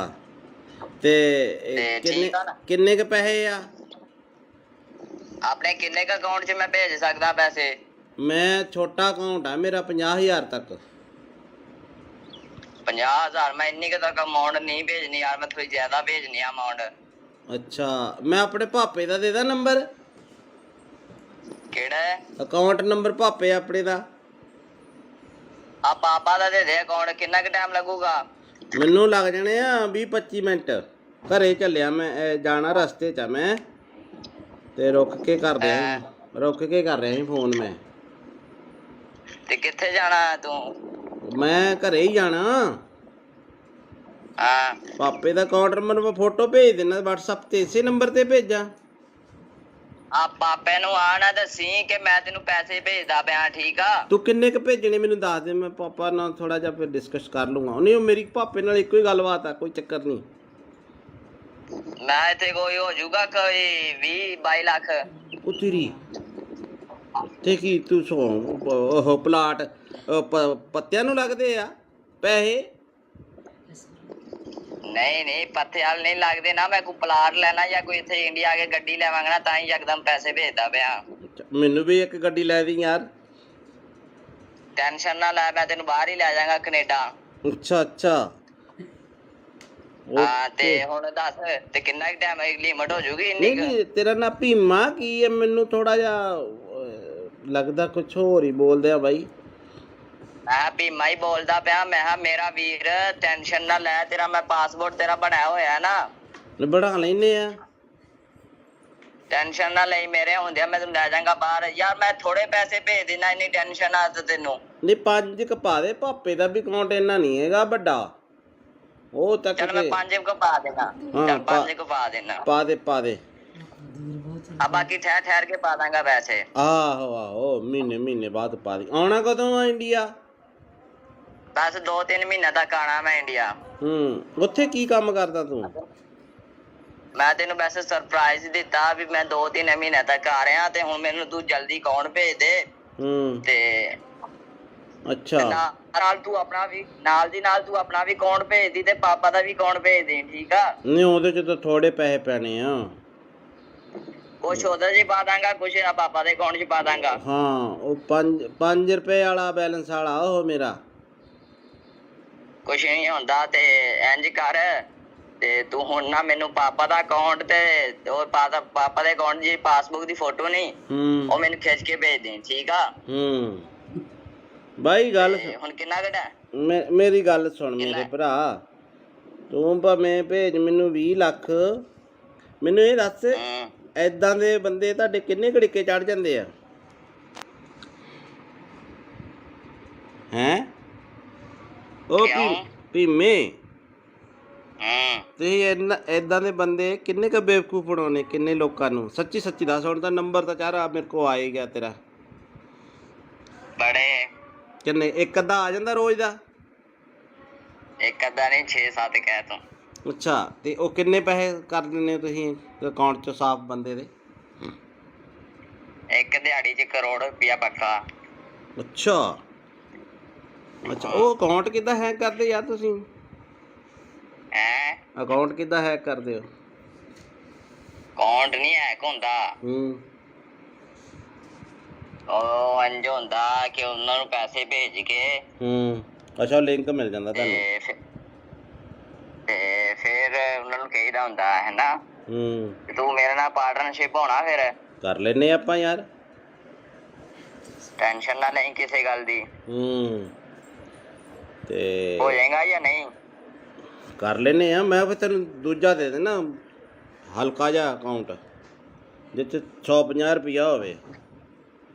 ਤੇ ਕਿੰਨੇ ਕ ਪੈਸੇ ਆ ਆਪਣੇ ਕਿੰਨੇ ਕ ਅਕਾਊਂਟ 'ਚ ਮੈਂ ਭੇਜ ਸਕਦਾ ਪੈਸੇ ਮੈਂ ਛੋਟਾ ਅਕਾਊਂਟ ਆ ਮੇਰਾ 50,000 ਤੱਕ 50,000 ਮੈਂ ਇੰਨੀ ਕੁ ਤੱਕ ਅਮਾਊਂਟ ਨਹੀਂ ਭੇਜਣੀ ਯਾਰ ਮੈਂ ਥੋੜੀ ਜ਼ਿਆਦਾ ਭੇਜਣੀ ਆ ਅਮਾਊਂਟ ਅੱਛਾ ਮੈਂ ਆਪਣੇ ਪਾਪੇ ਦਾ ਦੇ ਦਾਂ ਨੰਬਰ ਕਿਹੜਾ ਹੈ? ਅਕਾਊਂਟ ਨੰਬਰ ਭਾਪੇ ਆਪਣੇ ਦਾ। ਆ ਪਾਪਾ ਦਾ ਦੇ ਦੇ ਅਕਾਊਂਟ। ਕਿੰਨਾ ਕੁ ਟਾਈਮ ਲੱਗੂਗਾ? ਮੈਨੂੰ ਲੱਗ ਜਾਣੇ ਆ 20-25 ਮਿੰਟ। ਘਰੇ ਚੱਲਿਆ ਮੈਂ, ਜਾਣਾ ਰਸਤੇ 'ਚ ਆ ਮੈਂ, ਤੇ ਰੁਕ ਕੇ ਕਰ ਰਿਹਾ ਸੀ ਫੋਨ ਮੈਂ। ਤੇ ਕਿੱਥੇ ਜਾਣਾ ਤੂੰ? ਮੈਂ ਘਰੇ ਹੀ ਜਾਣਾ। ਹਾਂ ਪਾਪੇ ਦਾ ਅਕਾਊਂਟ ਨੰਬਰ ਮੈਂ ਫੋਟੋ ਭੇਜ ਦੇਣਾ WhatsApp ਤੇ, ਇਸੇ ਨੰਬਰ ਤੇ ਭੇਜਾਂ? ਆ ਪਾਪੇ ਨੂੰ ਆ ਨਾ ਦੱਸੀ ਕਿ ਮੈਂ ਤੈਨੂੰ ਪੈਸੇ ਭੇਜਦਾ ਪਿਆ, ਠੀਕ ਆ? ਤੂੰ ਕਿੰਨੇ ਕ ਭੇਜਣੇ ਮੈਨੂੰ ਦੱਸ ਦੇ, ਮੈਂ ਪਾਪਾ ਨਾਲ ਥੋੜਾ ਜਿਹਾ ਫਿਰ ਡਿਸਕਸ ਕਰ ਲੂੰਗਾ। ਨਹੀਂ, ਉਹ ਮੇਰੀ ਪਾਪੇ ਨਾਲ ਇੱਕੋ ਹੀ ਗੱਲਬਾਤ ਆ, ਕੋਈ ਚੱਕਰ ਨਹੀਂ। ਮੈਂ ਇੱਥੇ ਕੋਈ ਹੋ ਜਾਊਗਾ ਕੋਈ 20-22 ਲੱਖ। ਉਹ ਤੇਰੀ ਤੇ ਕੀ ਤੂੰ ਉਹ ਪਲਾਟ ਪੱਤਿਆਂ ਨੂੰ ਲੱਗਦੇ ਆ ਪੈਸੇ? ਨਹੀਂ ਪੱਥੇ ਵਾਲ ਨਹੀਂ ਲੱਗਦੇ ਨਾ। ਮੈਂ ਕੋਈ ਪਲਾਟ ਲੈਣਾ ਜਾਂ ਕੋਈ ਇੱਥੇ ਇੰਡੀਆ ਆ ਕੇ ਗੱਡੀ ਲੈਵਾਂਗਾ ਨਾ, ਤਾਂ ਹੀ ਯਕਦਮ ਪੈਸੇ ਭੇਜਦਾ ਪਿਆ। ਮੈਨੂੰ ਵੀ ਇੱਕ ਗੱਡੀ ਲੈ ਦੀ ਯਾਰ। ਟੈਨਸ਼ਨ ਨਾ ਲੈ, ਮੈਂ ਤੈਨੂੰ ਬਾਹਰ ਹੀ ਲੈ ਜਾਵਾਂਗਾ, ਕੈਨੇਡਾ। ਅੱਛਾ ਹਾਂ ਤੇ ਹੁਣ ਦੱਸ, ਤੇ ਕਿੰਨਾ ਕੁ ਟਾਈਮ ਲਿਮਟ ਹੋ ਜੂਗੀ ਇੰਨੀ ਕੁ? ਨਹੀਂ, ਤੇਰਾ ਨਾਂ ਭੀਮਾ ਕੀ ਹੈ? ਮੈਨੂੰ ਥੋੜਾ ਜਿਹਾ ਲੱਗਦਾ ਕੁਛ ਹੋਰ ਹੀ ਬੋਲਦੇ ਆ ਬਾਈ। ਮੈਂ ਭੀਮਾ ਹੀ ਬੋਲਦਾ ਪਿਆ। ਮੈਂ ਕਿਹਾ ਮੇਰਾ ਵੀਰ ਟੈਨਸ਼ਨ ਨਾ ਲੈ, ਤੇਰਾ ਮੈਂ ਪਾਸਪੋਰਟ ਤੇਰਾ ਬਣਾਇਆ ਹੋਇਆ ਨਾ। ਬਣਾ ਲੈਨੇ ਆ। ਟੈਨਸ਼ਨ ਨਾ ਲਈ, ਮੇਰੇ ਹੁੰਦਿਆਂ ਮੈਂ ਤੈਨੂੰ ਲੈ ਜਾਵਾਂਗਾ ਬਾਹਰ। ਯਾਰ ਮੈਂ ਥੋੜੇ ਪੈਸੇ ਭੇਜ ਦੇਣਾ, ਇੰਨੀ ਟੈਨਸ਼ਨ ਆ ਤੈਨੂੰ? ਨਹੀਂ, 5 ਕ ਪਾ ਦੇ। ਪਾਪੇ ਦਾ ਵੀ ਅਕਾਊਂਟ ਇੰਨਾ ਨਹੀਂ ਹੈਗਾ ਵੱਡਾ, ਉਹ ਤੱਕ। ਚੱਲ ਮੈਂ 5 ਕੁ ਪਾ ਦੇਣਾ। ਚੱਲ 5 ਕੁ ਪਾ ਦੇਣਾ। ਪਾ ਦੇ। ਆ ਬਾਕੀ ਠਹਿਰ ਕੇ ਪਾ ਦਾਂਗਾ ਪੈਸੇ। ਆਹੋ ਮਹੀਨੇ ਬਾਅਦ ਪਾ ਦੇ। ਆਉਣਾ ਕਦੋਂ ਆ ਇੰਡੀਆ? ਬਸ 2-3 ਮਹੀਨੇ ਤੱਕ ਆਣਾ ਮੈਂ ਇੰਡੀਆ। ਉੱਥੇ ਕੀ ਕੰਮ ਕਰਦਾ ਤੂੰ? ਮੈਂ ਤੈਨੂੰ ਵੈਸੇ ਸਰਪ੍ਰਾਈਜ਼ ਦਿੱਤਾ ਵੀ ਮੈਂ 2-3 ਮਹੀਨੇ ਤੱਕ ਆ ਰਿਹਾ, ਤੇ ਹੁਣ ਮੈਨੂੰ ਤੂੰ ਜਲਦੀ ਅਕਾਊਂਟ ਭੇਜ ਦੇ। ਤੇ ਅੱਛਾ, ਨਾਲ ਤੂੰ ਆਪਣਾ ਵੀ ਨਾਲ ਤੂੰ ਆਪਣਾ ਵੀ ਅਕਾਊਂਟ ਭੇਜ ਦੀ, ਤੇ ਪਾਪਾ ਦਾ ਵੀ ਅਕਾਊਂਟ ਭੇਜ ਦੇ, ਠੀਕ ਆ? ਨਹੀਂ, ਉਹਦੇ ਚ ਤਾਂ ਥੋੜੇ ਪੈਸੇ ਪੈਣੇ ਆ। ਕੁਛ ਉਹਦੇ ਚ ਪਾ ਦਾਂਗਾ, ਕੁਛ ਪਾਪਾ ਦੇ ਅਕਾਊਂਟ ਚ ਪਾ ਦਾਂਗਾ। ਹਾਂ, ਉਹ 5 ਰੁਪਏ ਵਾਲਾ ਬੈਲੈਂਸ ਵਾਲਾ ਉਹ ਮੇਰਾ। ਕੁਛ ਨਹੀਂ ਹੁੰਦਾ। ਤੇ ਇੰਜ ਕਰ, ਤੇ ਤੂੰ ਹੁਣ ਨਾ ਮੈਨੂੰ ਪਾਪਾ ਦਾ ਅਕਾਊਂਟ ਤੇ ਉਹ ਪਾਪਾ ਦੇ ਅਕਾਊਂਟ ਦੀ ਪਾਸਬੁੱਕ ਦੀ ਫੋਟੋ ਨਹੀਂ, ਉਹ ਮੈਨੂੰ ਖਿੱਚ ਕੇ ਭੇਜ ਦੇ, ਠੀਕ ਆ? ਬਾਈ ਗੱਲ ਹੁਣ ਕਿੰਨਾ ਘਟਾ? ਮੇਰੀ ਗੱਲ ਸੁਣ ਮੇਰੇ ਭਰਾ, ਤੂੰ ਭਾਵੇਂ ਭੇਜ ਮੈਨੂੰ 20 ਲੱਖ। ਮੈਨੂੰ ਇਹ ਦੱਸ, ਏਦਾਂ ਦੇ ਬੰਦੇ ਤੁਹਾਡੇ ਕਿੰਨੇ ਘੜੀਕੇ ਚੜ ਜਾਂਦੇ ਆ? ਹੈਂ? ਉਹ ਭੀਮੇ, ਤੁਸੀਂ ਏਦਾਂ ਦੇ ਬੰਦੇ ਕਿੰਨੇ ਕੁ ਬੇਵਕੂਫ ਬਣਾਉਣੇ, ਕਿੰਨੇ ਲੋਕਾਂ ਨੂੰ? ਸੱਚੀ ਦੱਸ। ਹੁਣ ਤਾਂ ਨੰਬਰ ਤਾਂ ਚਾਰਾ ਮੇਰੇ ਕੋਲ ਆ ਹੀ ਗਿਆ ਤੇਰਾ। ਬੜੇ ਕਿੰਨੇ? ਇੱਕ ਅੱਧਾ ਆ ਜਾਂਦਾ ਰੋਜ਼ ਦਾ? ਇੱਕ ਅੱਧਾ ਨਹੀਂ, 6-7 ਕਹਿ ਤੂੰ। ਅੱਛਾ, ਤੇ ਉਹ ਕਿੰਨੇ ਪੈਸੇ ਕਰ ਦਿੰਦੇ ਤੁਸੀਂ ਅਕਾਊਂਟ 'ਚ ਸਾਫ਼ ਬੰਦੇ ਦੇ? ਇੱਕ ਦਿਹਾੜੀ 'ਚ 1 ਕਰੋੜ ਰੁਪਇਆ ਪੱਕਾ। ਅੱਛਾ, ਉਹ ਅਕਾਊਂਟ ਕਿੱਦਾਂ ਹੈਕ ਕਰਦੇ ਯਾਰ ਤੁਸੀਂ? ਅਕਾਊਂਟ ਕਿੱਦਾਂ ਹੈਕ ਕਰਦੇ ਹੋ? ਅਕਾਊਂਟ ਨਹੀਂ ਹੈਕ ਹੁੰਦਾ। ਉਹ ਇੰਜ ਹੁੰਦਾ ਕਿ ਉਹਨਾਂ ਨੂੰ ਪੈਸੇ ਭੇਜ ਕੇ ਅੱਛਾ, ਲਿੰਕ ਮਿਲ ਜਾਂਦਾ ਤੁਹਾਨੂੰ? ਤੇ ਫਿਰ ਉਹਨਾਂ ਨੂੰ ਕਹੀਦਾ ਹੁੰਦਾ ਹੈ ਨਾ, ਤੂੰ ਮੇਰੇ ਨਾਲ ਪਾਰਟਨਰਸ਼ਿਪ ਹੋਣਾ, ਫਿਰ ਕਰ ਲੈਨੇ ਆਪਾਂ ਯਾਰ। ਟੈਨਸ਼ਨ ਨਾ ਲਈ ਕਿਸੇ ਗੱਲ ਦੀ। ਤੇ ਹੋ ਜਾਏਗਾ ਜਾਂ ਨਹੀਂ? ਕਰ ਲੈਨੇ ਆ। ਮੈਂ ਫਿਰ ਤੈਨੂੰ ਦੂਜਾ ਦੇ ਦੇਣਾ, ਹਲਕਾ ਜਿਹਾ ਅਕਾਊਂਟ ਜਿੱਥੇ 150 ਰੁਪਇਆ ਹੋਵੇ।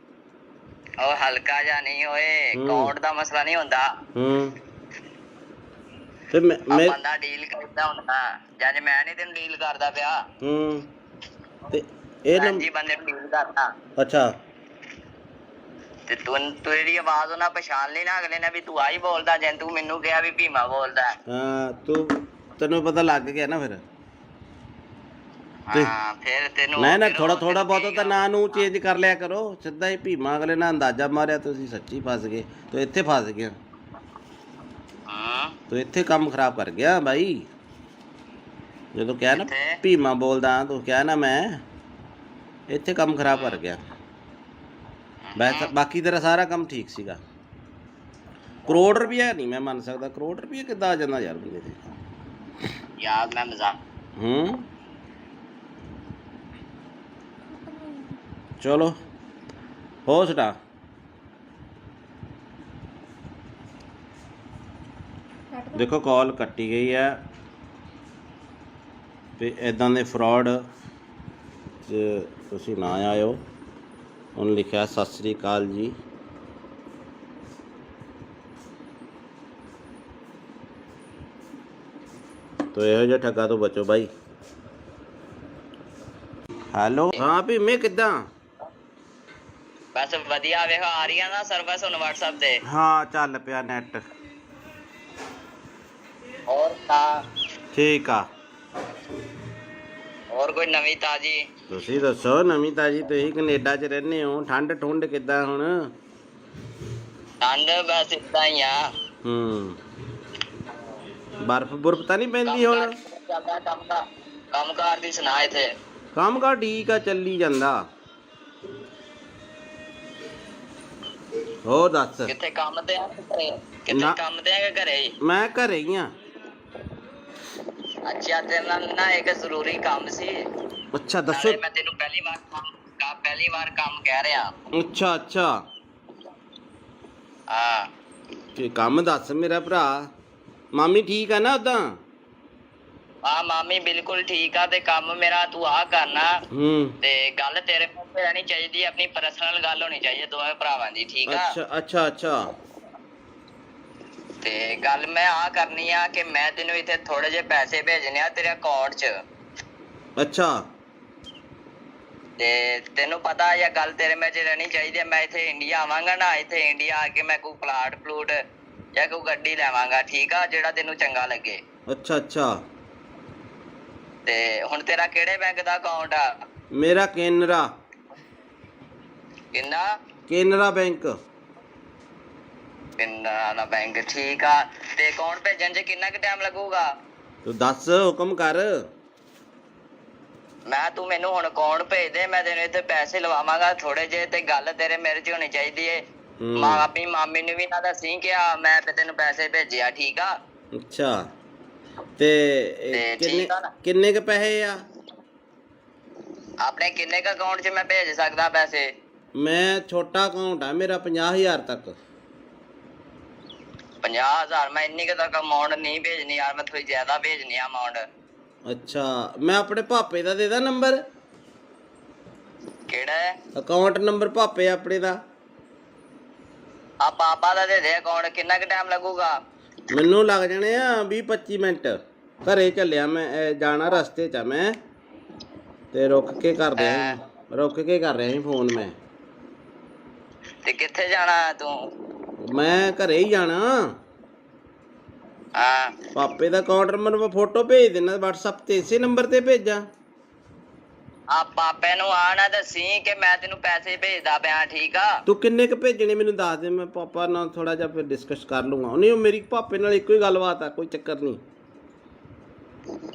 ਉਹ ਹਲਕਾ ਜਿਹਾ ਨਹੀਂ ਹੋਏ, ਅਕਾਊਂਟ ਦਾ ਮਸਲਾ ਨਹੀਂ ਹੁੰਦਾ। ਤੇ ਮੈਂ ਬੰਦਾ ਡੀਲ ਕਰਦਾ ਹੁੰਦਾ, ਜਦ ਮੈਂ ਨਹੀਂ ਤੈਨੂੰ ਡੀਲ ਕਰਦਾ ਪਿਆ। ਤੇ ਇਹ ਜੀ ਬੰਦੇ ਨੂੰ ਡੀਲ ਕਰਦਾ। ਅੱਛਾ, ਤੇ ਤੂੰ ਤੇਰੀ ਆਵਾਜ਼ ਉਹਨਾਂ ਪਛਾਣ ਲਈ ਨਾ ਅਗਲੇ ਨੇ ਵੀ ਤੂੰ ਆਹੀ ਬੋਲਦਾ, ਜੇ ਤੂੰ ਮੈਨੂੰ ਕਿਹਾ ਵੀ ਭੀਮਾ ਬੋਲਦਾ। ਹਾਂ, ਤੈਨੂੰ ਪਤਾ ਲੱਗ ਗਿਆ ਨਾ ਫਿਰ? ਹਾਂ, ਫਿਰ ਤੈਨੂੰ ਨਾ ਥੋੜਾ ਬਹੁਤ ਤਾਂ ਨਾਂ ਨੂੰ ਚੇਂਜ ਕਰ ਲਿਆ ਕਰੋ। ਸਿੱਧਾ ਹੀ ਭੀਮਾ ਅਗਲੇ ਨੇ ਅੰਦਾਜ਼ਾ ਮਾਰਿਆ, ਤੁਸੀਂ ਸੱਚੀ ਫਸ ਗਏ। ਤੂੰ ਇੱਥੇ ਫਸ ਗਿਆ, ਤੂੰ ਇੱਥੇ ਕੰਮ ਖਰਾਬ ਕਰ ਗਿਆ ਬਾਈ। ਜਦੋਂ ਕਿਹਾ ਨਾ ਭੀਮਾ ਬੋਲਦਾ, ਤੂੰ ਕਿਹਾ ਨਾ ਮੈਂ, ਇੱਥੇ ਕੰਮ ਖਰਾਬ ਕਰ ਗਿਆ। ਬਾਕੀ ਤੇਰਾ ਸਾਰਾ ਕੰਮ ਠੀਕ ਸੀਗਾ। ਕਰੋੜ ਰੁਪਇਆ ਨਹੀਂ ਮੈਂ ਮੰਨ ਸਕਦਾ। ਕਰੋੜ ਰੁਪਇਆ ਕਿੱਦਾਂ ਆ ਜਾਂਦਾ ਯਾਰ ਬੰਦੇ ਤੇ? ਯਾਰ ਮੈਂ ਮਜ਼ਾਕ। ਚਲੋ ਹੋ ਸੁਣਾ। ਦੇਖੋ ਕਾਲ ਕੱਟੀ ਗਈ ਹੈ ਤੇ ਇਦਾਂ ਦੇ ਫਰਾਡ ਤੁਸੀਂ ਨਾ ਆਇਓ। ਉਹਨੇ ਲਿਖਿਆ ਸਤਿ ਸ੍ਰੀ ਅਕਾਲ ਜੀ। ਤੋ ਇਹੋ ਜਿਹੇ ਠੱਗਾ ਤੋਂ ਬਚੋ ਬਾਈ। ਹੈਲੋ, ਹਾਂ ਭੀਮੇ ਕਿੱਦਾਂ? ਬਸ ਵਧੀਆ। ਵੇਖੋ ਆ ਰਹੀਆਂ ਨਾ ਸਰਵਿਸ ਹੁਣ WhatsApp ਤੇ। ਹਾਂ ਚੱਲ ਪਿਆ ਨੈਟ। ਹੋਰ ਤਾਂ ਠੀਕ ਆ। ਹੋਰ ਕੋਈ ਨਵੀਂ ਤਾਜੀ? ਤੁਸੀਂ ਦੱਸੋ ਨਵੀਂ ਤਾਜੀ। ਤੁਸੀਂ ਕੈਨੇਡਾ 'ਚ ਰਹਿੰਦੇ ਹੋ, ਠੰਡ ਠੁੰਡ ਕਿੱਦਾਂ ਹੁਣ? ਠੰਡ ਬਸ ਇਦਾਂ ਹੀ ਆ। ਬਰਫ਼ ਬੁਰਫ਼ ਤਾਂ ਨਹੀਂ ਪੈਂਦੀ ਹੁਣ? ਚੱਲਦਾ ਕੰਮ ਕਾਰ ਦੀ ਸੁਣਾ ਇੱਥੇ। ਕੰਮ ਕਾਰ ਠੀਕ ਆ, ਚੱਲੀ ਜਾਂਦਾ। ਹੋਰ ਦੱਸ। ਕਿੱਥੇ ਕੰਮ ਤੇ ਆ ਕਿੱਥੇ ਕੰਮ ਤੇ ਆ ਕਿ ਘਰੇ ਹੀ? ਮੈਂ ਘਰੇ ਹੀ ਆ। ਅੱਛਾ, ਤੇਰੇ ਨਾਲ ਨਾ ਇੱਕ ਜ਼ਰੂਰੀ ਕੰਮ ਸੀ। ਅੱਛਾ ਦੱਸੋ। ਮੈਂ ਤੈਨੂੰ ਪਹਿਲੀ ਵਾਰ ਕੰਮ ਕਹਿ ਰਿਹਾ। ਅੱਛਾ ਅੱਛਾ। ਹਾਂ ਤੇ ਕੰਮ ਦੱਸ ਮੇਰਾ ਭਰਾ। ਮਾਮੀ ਠੀਕ ਆ ਨਾ ਉਦਾਂ? ਆ ਮਾਮੀ ਬਿਲਕੁਲ ਠੀਕ ਆ। ਤੇ ਕੰਮ ਮੇਰਾ ਤੂੰ ਆ ਕਰਨਾ। ਤੇ ਗੱਲ ਤੇਰੇ ਮੂੰਹ ਤੇ ਰਹਿਣੀ ਚਾਹੀਦੀ, ਆਪਣੀ ਪਰਸਨਲ ਗੱਲ ਹੋਣੀ ਚਾਹੀਦੀ ਦੋਵੇਂ ਭਰਾਵਾਂ ਦੀ, ਠੀਕ ਆ? ਅੱਛਾ ਅੱਛਾ ਅੱਛਾ। ਤੇ ਗੱਲ ਮੈਂ ਆ ਕਰਨੀ ਆ ਕਿ ਮੈਂ ਤੈਨੂੰ ਇੱਥੇ ਥੋੜੇ ਜਿਹੇ ਪੈਸੇ ਭੇਜਣੇ ਆ ਤੇਰੇ ਅਕਾਊਂਟ 'ਚ। ਅੱਛਾ। ਤੇ ਤੈਨੂੰ ਪਤਾ ਇਹ ਗੱਲ ਤੇਰੇ ਵਿੱਚ ਰਹਿਣੀ ਚਾਹੀਦੀ ਹੈ। ਮੈਂ ਇੱਥੇ ਇੰਡੀਆ ਆਵਾਂਗਾ ਨਾ, ਇੱਥੇ ਇੰਡੀਆ ਆ ਕੇ ਮੈਂ ਕੋਈ ਪਲਾਟ ਜਾਂ ਕੋਈ ਗੱਡੀ ਲੈਵਾਂਗਾ, ਠੀਕ ਆ? ਜਿਹੜਾ ਤੈਨੂੰ ਚੰਗਾ ਲੱਗੇ। ਅੱਛਾ ਅੱਛਾ। ਤੇ ਹੁਣ ਤੇਰਾ ਕਿਹੜੇ ਬੈਂਕ ਦਾ ਅਕਾਊਂਟ ਆ? ਮੇਰਾ ਕੇਨਰਾ। ਕਿੰਨਾ? ਕੇਨਰਾ ਬੈਂਕ। ਕੇਨਰਾ ਬੈਂਕ, ਠੀਕ ਆ। ਤੇ ਅਕਾਊਂਟ ਭੇਜਣ 'ਚ ਕਿੰਨਾ ਕੁ ਟਾਈਮ ਲੱਗੂਗਾ? ਤੂੰ ਦੱਸ, ਹੁਕਮ ਕਰ। ਤੂੰ ਮੈਨੂੰ ਹੁਣ ਅਕਾਊਂਟ ਭੇਜ ਦੇ, ਮੈਂ ਤੈਨੂੰ ਇੱਥੇ ਪੈਸੇ ਲਵਾਵਾਂਗਾ ਥੋੜੇ ਜਿਹੇ। ਤੇ ਗੱਲ ਤੇਰੇ ਮੇਰੇ 'ਚ ਹੋਣੀ ਚਾਹੀਦੀ ਏ। ਆਪਣੀ ਮਾਮੀ ਨੂੰ ਵੀ ਨਾ ਦੱਸੀ ਕਿ ਮੈਂ ਤੈਨੂੰ ਪੈਸੇ ਭੇਜਿਆ, ਠੀਕ ਆ? ਅੱਛਾ। ਤੇ ਕਿੰਨੇ ਕ ਪੈਸੇ ਆ ਆਪਣੇ? ਕਿੰਨੇ ਕ ਅਕਾਊਂਟ 'ਚ ਮੈਂ ਭੇਜ ਸਕਦਾ ਪੈਸੇ? ਮੈਂ ਛੋਟਾ ਅਕਾਊਂਟ ਆ ਮੇਰਾ, 50,000 ਤੱਕ। 50,000? ਮੈਂ ਇੰਨੀ ਕੁ ਤੱਕ ਅਮਾਊਂਟ ਨਹੀਂ ਭੇਜਣੀ ਯਾਰ, ਮੈਂ ਥੋੜੀ ਜ਼ਿਆਦਾ ਭੇਜਣੀ ਆ ਅਮਾਊਂਟ। ਅੱਛਾ, ਮੈਂ ਆਪਣੇ ਪਾਪੇ ਦਾ ਦੇ ਦਾਂ ਨੰਬਰ? ਕਿਹੜਾ ਅਕਾਊਂਟ ਨੰਬਰ? ਪਾਪੇ ਆਪਣੇ ਦਾ। ਆ ਪਾਪਾ ਦਾ ਦੇ ਦੇ ਅਕਾਊਂਟ। ਕਿੰਨਾ ਕੁ ਟਾਈਮ ਲੱਗੂਗਾ? ਮੈਨੂੰ ਲੱਗ ਜਾਣੇ ਆ 20-25 ਮਿੰਟ। ਘਰੇ ਚੱਲਿਆ ਮੈਂ, ਜਾਣਾ ਰਸਤੇ 'ਚ ਆ ਮੈਂ। ਤੇ ਰੁਕ ਕੇ ਕਰ ਰਿਹਾ ਸੀ ਫੋਨ ਮੈਂ। ਤੇ ਕਿੱਥੇ ਜਾਣਾ ਤੂੰ? ਮੈਂ ਘਰੇ ਹੀ ਜਾਣਾ। ਹਾਂ, ਪਾਪੇ ਦਾ ਅਕਾਊਂਟ ਨੰਬਰ ਮੈਂ ਫੋਟੋ ਭੇਜ ਦੇਣਾ WhatsApp ਤੇ। ਇਸੇ ਨੰਬਰ ਤੇ ਭੇਜਾਂ? ਆ ਪਾਪੇ ਨੂੰ ਆ ਨਾ ਦੱਸੀ ਕਿ ਮੈਂ ਤੈਨੂੰ ਪੈਸੇ ਭੇਜਦਾ ਪਿਆ, ਠੀਕ ਆ? ਤੂੰ ਕਿੰਨੇ ਕ ਭੇਜਣੇ ਮੈਨੂੰ ਦੱਸ ਦੇ, ਮੈਂ ਪਾਪਾ ਨਾਲ ਥੋੜਾ ਜਿਹਾ ਫਿਰ ਡਿਸਕਸ ਕਰ ਲੂੰਗਾ। ਨਹੀਂ, ਮੇਰੀ ਪਾਪੇ ਨਾਲ ਇੱਕੋ ਹੀ ਗੱਲਬਾਤ ਆ, ਕੋਈ ਚੱਕਰ ਨਹੀਂ।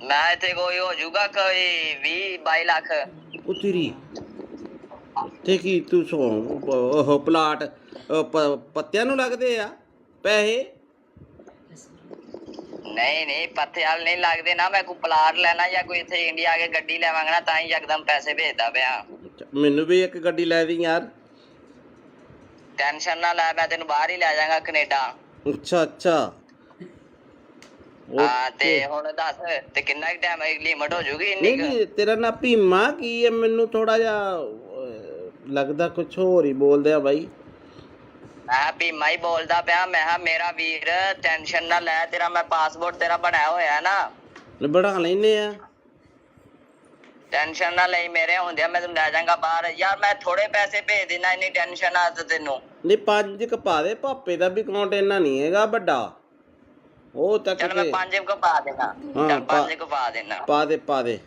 ਮੈਂ ਇੱਥੇ ਕੋਈ ਹੋ ਜਾਊਗਾ ਕੋਈ 20-22 ਲੱਖ। ਉਹ ਤੇਰੀ ਤੇ ਕੀ ਤੂੰ ਉਹ ਪਲਾਟ ਪੱਤਿਆਂ ਨੂੰ ਲੱਗਦੇ ਆ ਪੈਸੇ? ਨਹੀਂ ਪੱਥੇ ਵਾਲ ਨਹੀਂ ਲੱਗਦੇ ਨਾ। ਮੈਂ ਕੋਈ ਪਲਾਟ ਲੈਣਾ ਜਾਂ ਕੋਈ ਇੱਥੇ ਇੰਡੀਆ ਆ ਕੇ ਗੱਡੀ ਲੈਵਾਂਗਾ ਨਾ, ਤਾਂ ਹੀ ਯਕਦਮ ਪੈਸੇ ਭੇਜਦਾ ਪਿਆ। ਮੈਨੂੰ ਵੀ ਇੱਕ ਗੱਡੀ ਲੈ ਦੀ ਯਾਰ। ਟੈਨਸ਼ਨ ਨਾ ਲੈ, ਮੈਂ ਤੈਨੂੰ ਬਾਹਰ ਹੀ ਲੈ ਜਾਵਾਂਗਾ, ਕੈਨੇਡਾ। ਅੱਛਾ ਅੱਛਾ। ਹਾਂ, ਤੇ ਹੁਣ ਦੱਸ ਤੇ ਕਿੰਨਾ ਕੁ ਟਾਈਮ ਲਿਮਟ ਹੋ ਜੂਗੀ ਇੰਨੀ? ਨਹੀਂ, ਤੇਰਾ ਨਾਂ ਭੀਮਾ ਕੀ ਹੈ? ਮੈਨੂੰ ਥੋੜਾ ਜਿਹਾ ਲੱਗਦਾ ਕੁਛ ਹੋਰ ਹੀ ਬੋਲਦੇ ਆ ਬਾਈ। ਮੈਂ ਭੀਮਾ ਹੀ ਬੋਲਦਾ ਪਿਆ। ਮੈਂ ਕਿਹਾ ਮੇਰਾ ਵੀਰ ਟੈਨਸ਼ਨ ਨਾ ਲੈ, ਤੇਰਾ ਮੈਂ ਪਾਸਪੋਰਟ ਤੇਰਾ ਬਣਾਇਆ ਹੋਇਆ ਨਾ। ਬਣਾ ਲੈਨੇ ਆ। ਟੈਨਸ਼ਨ ਨਾ ਲਈ, ਮੇਰੇ ਹੁੰਦਿਆਂ ਮੈਂ ਤੈਨੂੰ ਲੈ ਜਾਵਾਂਗਾ ਬਾਹਰ। ਯਾਰ ਮੈਂ ਥੋੜੇ ਪੈਸੇ ਭੇਜ ਦੇਣਾ, ਇੰਨੀ ਟੈਨਸ਼ਨ ਆ ਤੈਨੂੰ? ਨਹੀਂ, 5 ਕ ਪਾ ਦੇ। ਪਾਪੇ ਦਾ ਵੀ ਅਕਾਊਂਟ ਇੰਨਾ ਨਹੀਂ ਹੈਗਾ ਵੱਡਾ। ਉਹ ਤੱਕ ਚੱਲ ਮੈਂ 5 ਕੁ ਪਾ ਦੇਣਾ। ਚੱਲ 5 ਕੁ ਪਾ ਦੇਣਾ। ਪਾ ਦੇ।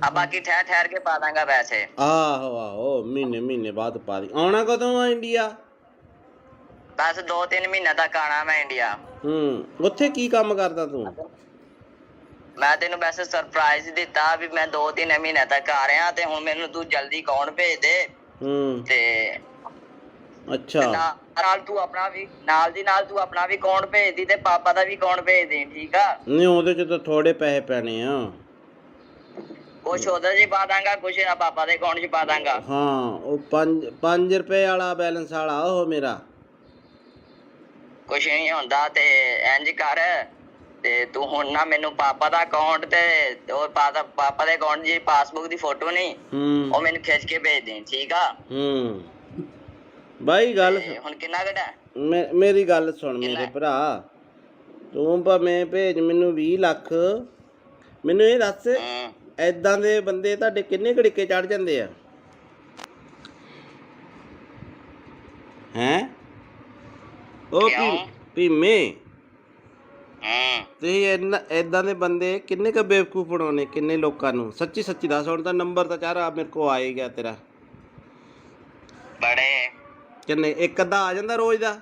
ਆ ਬਾਕੀ ਠਹਿਰ ਕੇ ਪਾ ਦਾਂਗਾ ਪੈਸੇ। ਆਹੋ ਮਹੀਨੇ ਬਾਅਦ ਪਾ ਦੀ। ਆਉਣਾ ਕਦੋਂ ਆ ਇੰਡੀਆ? ਬਸ 2-3 ਮਹੀਨੇ ਤੱਕ ਆਣਾ ਮੈਂ ਇੰਡੀਆ। ਉੱਥੇ ਕੀ ਕੰਮ ਕਰਦਾ ਤੂੰ? ਮੈਂ ਤੈਨੂੰ ਵੈਸੇ ਸਰਪ੍ਰਾਈਜ਼ ਦਿੱਤਾ ਵੀ ਮੈਂ 2-3 ਮਹੀਨੇ ਤੱਕ ਆ ਰਿਹਾ, ਤੇ ਹੁਣ ਮੈਨੂੰ ਤੂੰ ਜਲਦੀ ਅਕਾਊਂਟ ਭੇਜ ਦੇ। ਤੇ ਅੱਛਾ, ਨਾਲ ਤੂੰ ਆਪਣਾ ਵੀ ਨਾਲ ਤੂੰ ਆਪਣਾ ਵੀ ਅਕਾਊਂਟ ਭੇਜ ਦੀ ਤੇ ਪਾਪਾ ਦਾ ਵੀ ਅਕਾਊਂਟ ਭੇਜ ਦੇ, ਠੀਕ ਆ? ਨਹੀਂ, ਉਹਦੇ ਚ ਤਾਂ ਥੋੜੇ ਪੈਸੇ ਪੈਣੇ ਆ। ਕੁਛ ਉਹਦੇ 'ਚ ਪਾ ਦਾਂਗਾ, ਕੁਛ ਆ ਪਾਪਾ ਦੇ ਅਕਾਊਂਟ 'ਚ ਪਾ ਦਾਂਗਾ। ਹਾਂ ਉਹ 5 ਰੁਪਏ ਵਾਲਾ ਬੈਲੈਂਸ ਵਾਲਾ ਉਹ ਮੇਰਾ। ਕੁਛ ਨਹੀਂ ਹੁੰਦਾ ਤੇ ਇੰਜ ਕਰ, ਤੇ ਤੂੰ ਹੁਣ ਨਾ ਮੈਨੂੰ ਪਾਪਾ ਦਾ ਅਕਾਊਂਟ ਤੇ ਉਹ ਪਾਪਾ ਦੇ ਅਕਾਊਂਟ ਦੀ ਪਾਸਬੁੱਕ ਦੀ ਫੋਟੋ ਨਹੀਂ, ਉਹ ਮੈਨੂੰ ਖਿੱਚ ਕੇ ਭੇਜ ਦੇ, ਠੀਕ ਆ। ਬਾਈ ਗੱਲ ਹੁਣ ਕਿੰਨਾ ਘਟਾ? ਮੇਰੀ ਗੱਲ ਸੁਣ ਮੇਰੇ ਭਰਾ, ਤੂੰ ਭਾਵੇਂ ਭੇਜ ਮੈਨੂੰ 20 ਲੱਖ, ਮੈਨੂੰ ਇਹ ਦੱਸ ਐਦਾਂ ਦੇ ਬੰਦੇ ਤੁਹਾਡੇ ਕਿੰਨੇ ਘੜੀਕੇ ਚੜ ਜਾਂਦੇ ਆ ਹੈਂ? ਉਹ ਭੀਮੇ ਤੁਸੀਂ ਐਦਾਂ ਦੇ ਬੰਦੇ ਕਿੰਨੇ ਕੁ ਬੇਵਕੂਫ ਬਣਾਉਣੇ, ਕਿੰਨੇ ਲੋਕਾਂ ਨੂੰ? ਸੱਚੀ ਸੱਚੀ ਦੱਸ। ਹੁਣ ਤਾਂ ਨੰਬਰ ਤਾਂ ਚਾਰਾ ਮੇਰੇ ਕੋਲ ਆ ਹੀ ਗਿਆ ਤੇਰਾ। ਬੜੇ ਕਿੰਨੇ? ਇੱਕ ਅੱਧਾ ਆ ਜਾਂਦਾ ਰੋਜ਼ ਦਾ?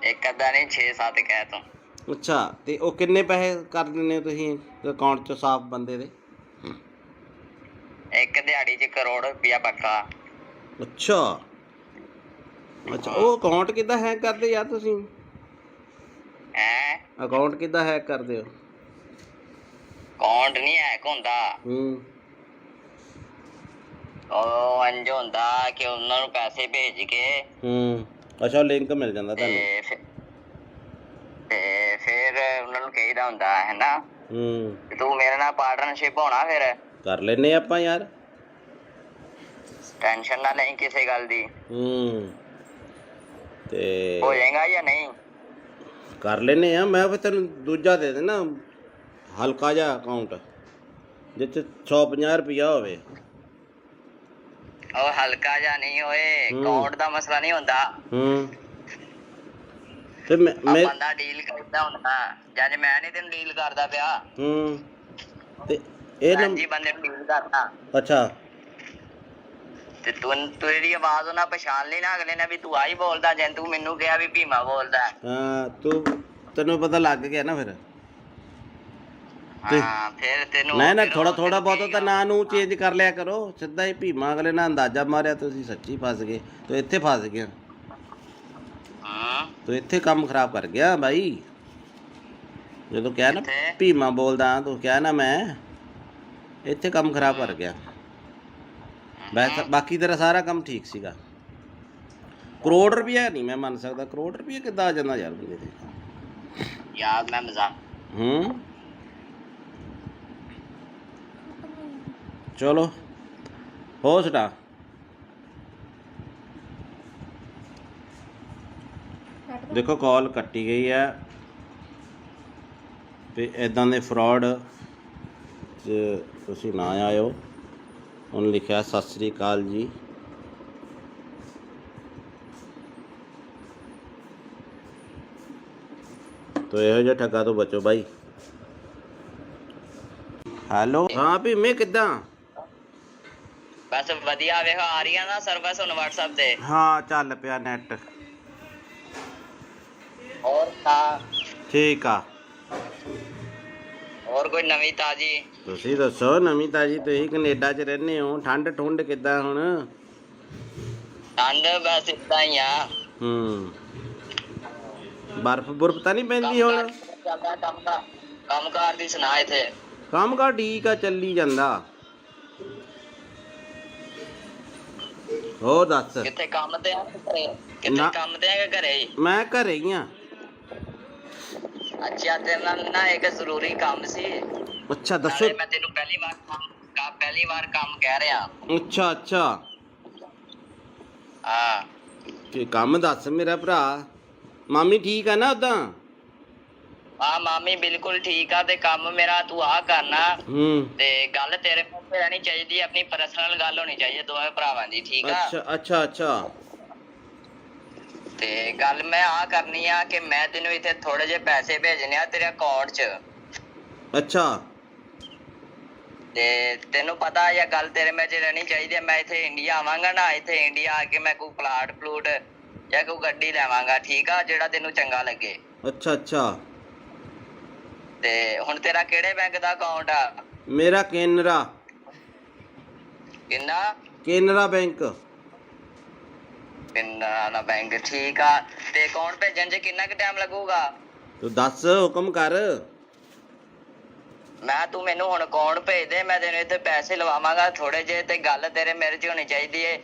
ਇੱਕ ਅੱਧਾ ਨਹੀਂ, 6-7 ਕਹਿ ਤੂੰ। ਅੱਛਾ, ਤੇ ਉਹ ਕਿੰਨੇ ਪੈਸੇ ਕਰ ਦਿੰਦੇ ਹੋ ਤੁਸੀਂ ਅਕਾਊਂਟ 'ਚ ਸਾਫ਼ ਬੰਦੇ ਦੇ? ਇੱਕ ਦਿਹਾੜੀ 'ਚ ਕਰੋੜ ਰੁਪਇਆ ਪੱਕਾ। ਅੱਛਾ ਅੱਛਾ, ਉਹ ਅਕਾਊਂਟ ਕਿੱਦਾਂ ਹੈਕ ਕਰਦੇ ਯਾਰ ਤੁਸੀਂ? ਹੈਂ? ਅਕਾਊਂਟ ਕਿੱਦਾਂ ਹੈਕ ਕਰਦੇ ਹੋ? ਅਕਾਊਂਟ ਨਹੀਂ ਹੈਕ ਹੁੰਦਾ। ਉਹ ਇੰਝ ਹੁੰਦਾ ਕਿ ਉਹਨਾਂ ਨੂੰ ਪੈਸੇ ਭੇਜ ਕੇ ਅੱਛਾ, ਲਿੰਕ ਮਿਲ ਜਾਂਦਾ ਤੁਹਾਨੂੰ ਤੇ ਫਿਰ ਉਹਨਾਂ ਨੂੰ ਕਹੀਦਾ ਹੁੰਦਾ ਹੈ ਨਾ ਤੂੰ ਮੇਰੇ ਨਾਲ ਪਾਰਟਨਰਸ਼ਿਪ ਹੋਣਾ, ਫਿਰ ਕਰ ਲੈਨੇ ਆਪਾਂ ਯਾਰ, ਟੈਨਸ਼ਨ ਨਾ ਲਈ ਕਿਸੇ ਗੱਲ ਦੀ। ਤੇ ਹੋ ਜਾਏਗਾ ਜਾਂ ਨਹੀਂ? ਕਰ ਲੈਨੇ ਆ। ਮੈਂ ਫਿਰ ਤੈਨੂੰ ਦੂਜਾ ਦੇ ਦੇਣਾ, ਹਲਕਾ ਜਿਹਾ ਅਕਾਊਂਟ ਜਿੱਥੇ 150 ਰੁਪਇਆ ਹੋਵੇ। ਉਹ ਹਲਕਾ ਜਿਹਾ ਨਹੀਂ ਹੋਏ, ਅਕਾਊਂਟ ਦਾ ਮਸਲਾ ਨਹੀਂ ਹੁੰਦਾ। ਤੇ ਬੰਦਾ ਡੀਲ ਕਰਦਾ ਹੁੰਦਾ, ਜਦ ਮੈਂ ਨਹੀਂ ਤੈਨੂੰ ਡੀਲ ਕਰਦਾ ਪਿਆ। ਤੇ ਇਹ ਜੀ ਬੰਦੇ ਨੂੰ ਡੀਲ ਕਰਦਾ। ਅੱਛਾ, ਤੇ ਤੂੰ ਇਹਦੀ ਆਵਾਜ਼ ਉਹਨਾਂ ਪਛਾਣ ਲਈ ਨਾ ਅਗਲੇ ਨੇ ਵੀ ਤੂੰ ਆਹੀ ਬੋਲਦਾ, ਜੇ ਤੂੰ ਮੈਨੂੰ ਕਿਹਾ ਵੀ ਭੀਮਾ ਬੋਲਦਾ। ਹਾਂ, ਤੈਨੂੰ ਪਤਾ ਲੱਗ ਗਿਆ ਨਾ ਫਿਰ। ਹਾਂ, ਫਿਰ ਤੈਨੂੰ ਨਾ ਥੋੜਾ ਬਹੁਤਾ ਤਾਂ ਨਾਂ ਨੂੰ ਚੇਂਜ ਕਰ ਲਿਆ ਕਰੋ। ਸਿੱਧਾ ਹੀ ਭੀਮਾ ਅਗਲੇ ਨਾਲ ਅੰਦਾਜ਼ਾ ਮਾਰਿਆ, ਤੁਸੀਂ ਸੱਚੀ ਫਸ ਗਏ। ਤੂੰ ਇੱਥੇ ਫਸ ਗਿਆ, ਤੂੰ ਇੱਥੇ ਕੰਮ ਖਰਾਬ ਕਰ ਗਿਆ ਬਾਈ। ਜਦੋਂ ਕਿਹਾ ਨਾ ਭੀਮਾ ਬੋਲਦਾ, ਤੂੰ ਕਿਹਾ ਨਾ ਮੈਂ, ਇੱਥੇ ਕੰਮ ਖਰਾਬ ਕਰ ਗਿਆ। ਬਾਕੀ ਤੇਰਾ ਸਾਰਾ ਕੰਮ ਠੀਕ ਸੀਗਾ। ਕਰੋੜ ਰੁਪਇਆ ਨਹੀਂ ਮੈਂ ਮੰਨ ਸਕਦਾ। ਕਰੋੜ ਰੁਪਇਆ ਕਿੱਦਾਂ ਆ ਜਾਂਦਾ ਯਾਰ ਬੰਦੇ ਤੇ? ਯਾਰ ਮੈਂ ਮਜ਼ਾਕ ਚਲੋ ਹੋ ਸਟਾ। ਦੇਖੋ ਕਾਲ ਕੱਟੀ ਗਈ ਹੈ ਤੇ ਇੱਦਾਂ ਦੇ ਫਰਾਡ 'ਚ ਤੁਸੀਂ ਨਾ ਆਇਓ। ਉਹਨੇ ਲਿਖਿਆ ਸਤਿ ਸ੍ਰੀ ਅਕਾਲ ਜੀ। ਤੋ ਇਹੋ ਜਿਹਾ ਠੱਗਾ ਤੋਂ ਬਚੋ ਬਾਈ। ਹੈਲੋ, ਹਾਂ ਭੀਮੇ ਕਿੱਦਾਂ? ਬਸ ਵਧੀਆ। ਵੇਖੋ ਆ ਰਹੀਆਂ ਨਾ ਸਰਵਿਸ ਹੁਣ WhatsApp ਤੇ। ਹਾਂ, ਚੱਲ ਪਿਆ ਨੈਟ। ਹੋਰ ਤਾਂ ਠੀਕ ਆ। ਹੋਰ ਕੋਈ ਨਵੀਂ ਤਾਜੀ? ਤੁਸੀਂ ਦੱਸੋ ਨਵੀਂ ਤਾਜੀ। ਤੁਸੀਂ ਕੈਨੇਡਾ 'ਚ ਰਹਿੰਦੇ ਹੋ, ਠੰਡ ਠੁੰਡ ਕਿੱਦਾਂ ਹੁਣ? ਠੰਡ ਬਸ ਏਦਾਂ ਹੀ ਆ। ਬਰਫ਼ ਬੁਰਫ਼ ਤਾਂ ਨਹੀਂ ਪੈਂਦੀ ਹੁਣ? ਕੰਮ ਕਾਰ ਦੀ ਸੁਣਾ ਇੱਥੇ? ਕੰਮ ਕਾਰ ਠੀਕ ਆ, ਚੱਲੀ ਜਾਂਦਾ। ਹੋਰ ਦੱਸ। ਕਿੱਥੇ ਕੰਮ ਤੇ ਆ? ਕਿੱਥੇ ਕੰਮ ਤੇ ਆ ਕਿ ਘਰੇ ਹੀ? ਮੈਂ ਘਰੇ ਹੀ ਆ। ਅੱਛਾ, ਤੇਰੇ ਨਾਲ ਨਾ ਇੱਕ ਜ਼ਰੂਰੀ ਕੰਮ ਸੀ। ਅੱਛਾ ਦੱਸੋ। ਮੈਂ ਤੈਨੂੰ ਪਹਿਲੀ ਵਾਰ ਕੰਮ ਕਹਿ ਰਿਹਾ। ਅੱਛਾ ਅੱਛਾ, ਹਾਂ ਕੀ ਕੰਮ ਦੱਸ ਮੇਰਾ ਭਰਾ। ਮਾਮੀ ਠੀਕ ਆ ਨਾ ਉਦਾਂ? ਹਾਂ, ਮਾਮੀ ਬਿਲਕੁਲ ਠੀਕ ਆ। ਤੇ ਕੰਮ ਮੇਰਾ ਤੂੰ ਆ ਕਰਨਾ ਤੇ ਗੱਲ ਤੇਰੇ ਮੂੰਹ ਤੇ ਰਹਿਣੀ ਚਾਹੀਦੀ, ਆਪਣੀ ਪਰਸਨਲ ਗੱਲ ਹੋਣੀ ਚਾਹੀਦੀ ਦੋਵੇਂ ਭਰਾਵਾਂ ਦੀ, ਠੀਕ ਆ? ਅੱਛਾ ਅੱਛਾ ਅੱਛਾ। ਤੇ ਗੱਲ ਮੈਂ ਆ ਕਰਨੀ ਆ ਕਿ ਮੈਂ ਤੈਨੂੰ ਇੱਥੇ ਥੋੜੇ ਜਿਹੇ ਪੈਸੇ ਭੇਜਣੇ ਆ ਤੇਰੇ ਅਕਾਊਂਟ 'ਚ। ਅੱਛਾ, ਤੇ ਤੈਨੂੰ ਪਤਾ ਇਹ ਗੱਲ ਤੇਰੇ ਵਿੱਚ ਰਹਿਣੀ ਚਾਹੀਦੀ ਹੈ। ਮੈਂ ਇੱਥੇ ਇੰਡੀਆ ਆਵਾਂਗਾ ਨਾ, ਇੱਥੇ ਇੰਡੀਆ ਆ ਕੇ ਮੈਂ ਕੋਈ ਪਲਾਟ ਪਲੂਟ ਜਾਂ ਕੋਈ ਗੱਡੀ ਲੈਵਾਂਗਾ, ਠੀਕ ਆ, ਜਿਹੜਾ ਤੈਨੂੰ ਚੰਗਾ ਲੱਗੇ। ਅੱਛਾ ਅੱਛਾ। ਤੇ ਹੁਣ ਤੇਰਾ ਕਿਹੜੇ ਬੈਂਕ ਦਾ ਅਕਾਊਂਟ ਆ? ਮੇਰਾ ਕੇਨਰਾ। ਕਿੰਨਾ? ਕੇਨਰਾ ਬੈਂਕ। ਕੇਨਰਾ ਬੈਂਕ, ਠੀਕ ਆ। ਤੇ ਅਕਾਊਂਟ ਭੇਜਣ 'ਚ ਕਿੰਨਾ ਕੁ ਟਾਈਮ ਲੱਗੂਗਾ? ਤੂੰ ਦੱਸ, ਹੁਕਮ ਕਰ। ਮੈਂ ਤੂੰ ਮੈਨੂੰ ਹੁਣ ਕੌਣ ਭੇਜ ਦੇ, ਮੈਂ ਤੈਨੂੰ ਇੱਥੇ ਪੈਸੇ ਲਵਾਵਾਂਗਾ ਥੋੜੇ ਜਿਹੇ, ਤੇ ਗੱਲ ਤੇਰੇ ਮੇਰੇ 'ਚ ਹੋਣੀ ਚਾਹੀਦੀ ਏ।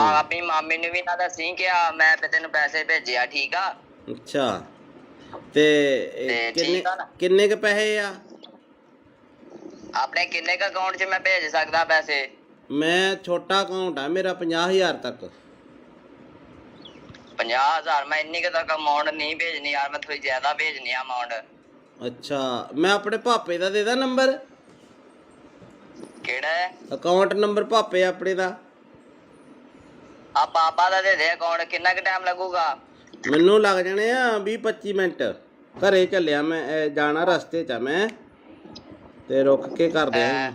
ਆਪਣੀ ਮਾਮੀ ਨੂੰ ਵੀ ਨਾ ਦੱਸੀ ਕਿ ਮੈਂ ਤੈਨੂੰ ਪੈਸੇ ਭੇਜਿਆ, ਠੀਕ ਆ? ਅੱਛਾ, ਤੇ ਠੀਕ ਆ ਨਾ? ਕਿੰਨੇ ਕ ਪੈਸੇ ਆ? ਆਪਣੇ ਕਿੰਨੇ ਕ ਅਕਾਊਂਟ 'ਚ ਮੈਂ ਭੇਜ ਸਕਦਾ ਪੈਸੇ? ਮੈਂ ਛੋਟਾ ਅਕਾਊਂਟ ਆ ਮੇਰਾ, 50,000 ਤੱਕ। 50,000? ਮੈਂ ਇੰਨੀ ਕੁ ਤੱਕ ਅਮਾਊਂਟ ਨਹੀਂ ਭੇਜਣੀ ਯਾਰ, ਮੈਂ ਥੋੜੀ ਜ਼ਿਆਦਾ ਭੇਜਣੀ ਆ ਅਮਾਊਂਟ। ਅੱਛਾ, ਮੈਂ ਆਪਣੇ ਭਾਪੇ ਦਾ ਦੇ ਦਾਂ ਨੰਬਰ? ਕਿਹੜਾ ਅਕਾਊਂਟ ਨੰਬਰ ਭਾਪੇ ਆਪਣੇ ਦਾ? ਆ ਪਾਪਾ ਦਾ ਦੇ ਦੇ ਅਕਾਊਂਟ। ਕਿੰਨਾ ਕੁ ਟਾਈਮ ਲੱਗੂਗਾ? ਮੈਨੂੰ ਲੱਗ ਜਾਣੇ ਆ 20-25 ਮਿੰਟ। ਘਰੇ ਚੱਲਿਆ ਮੈਂ, ਜਾਣਾ ਰਸਤੇ 'ਚ ਆ ਮੈਂ, ਤੇ ਰੁਕ ਕੇ ਕਰ ਰਿਹਾ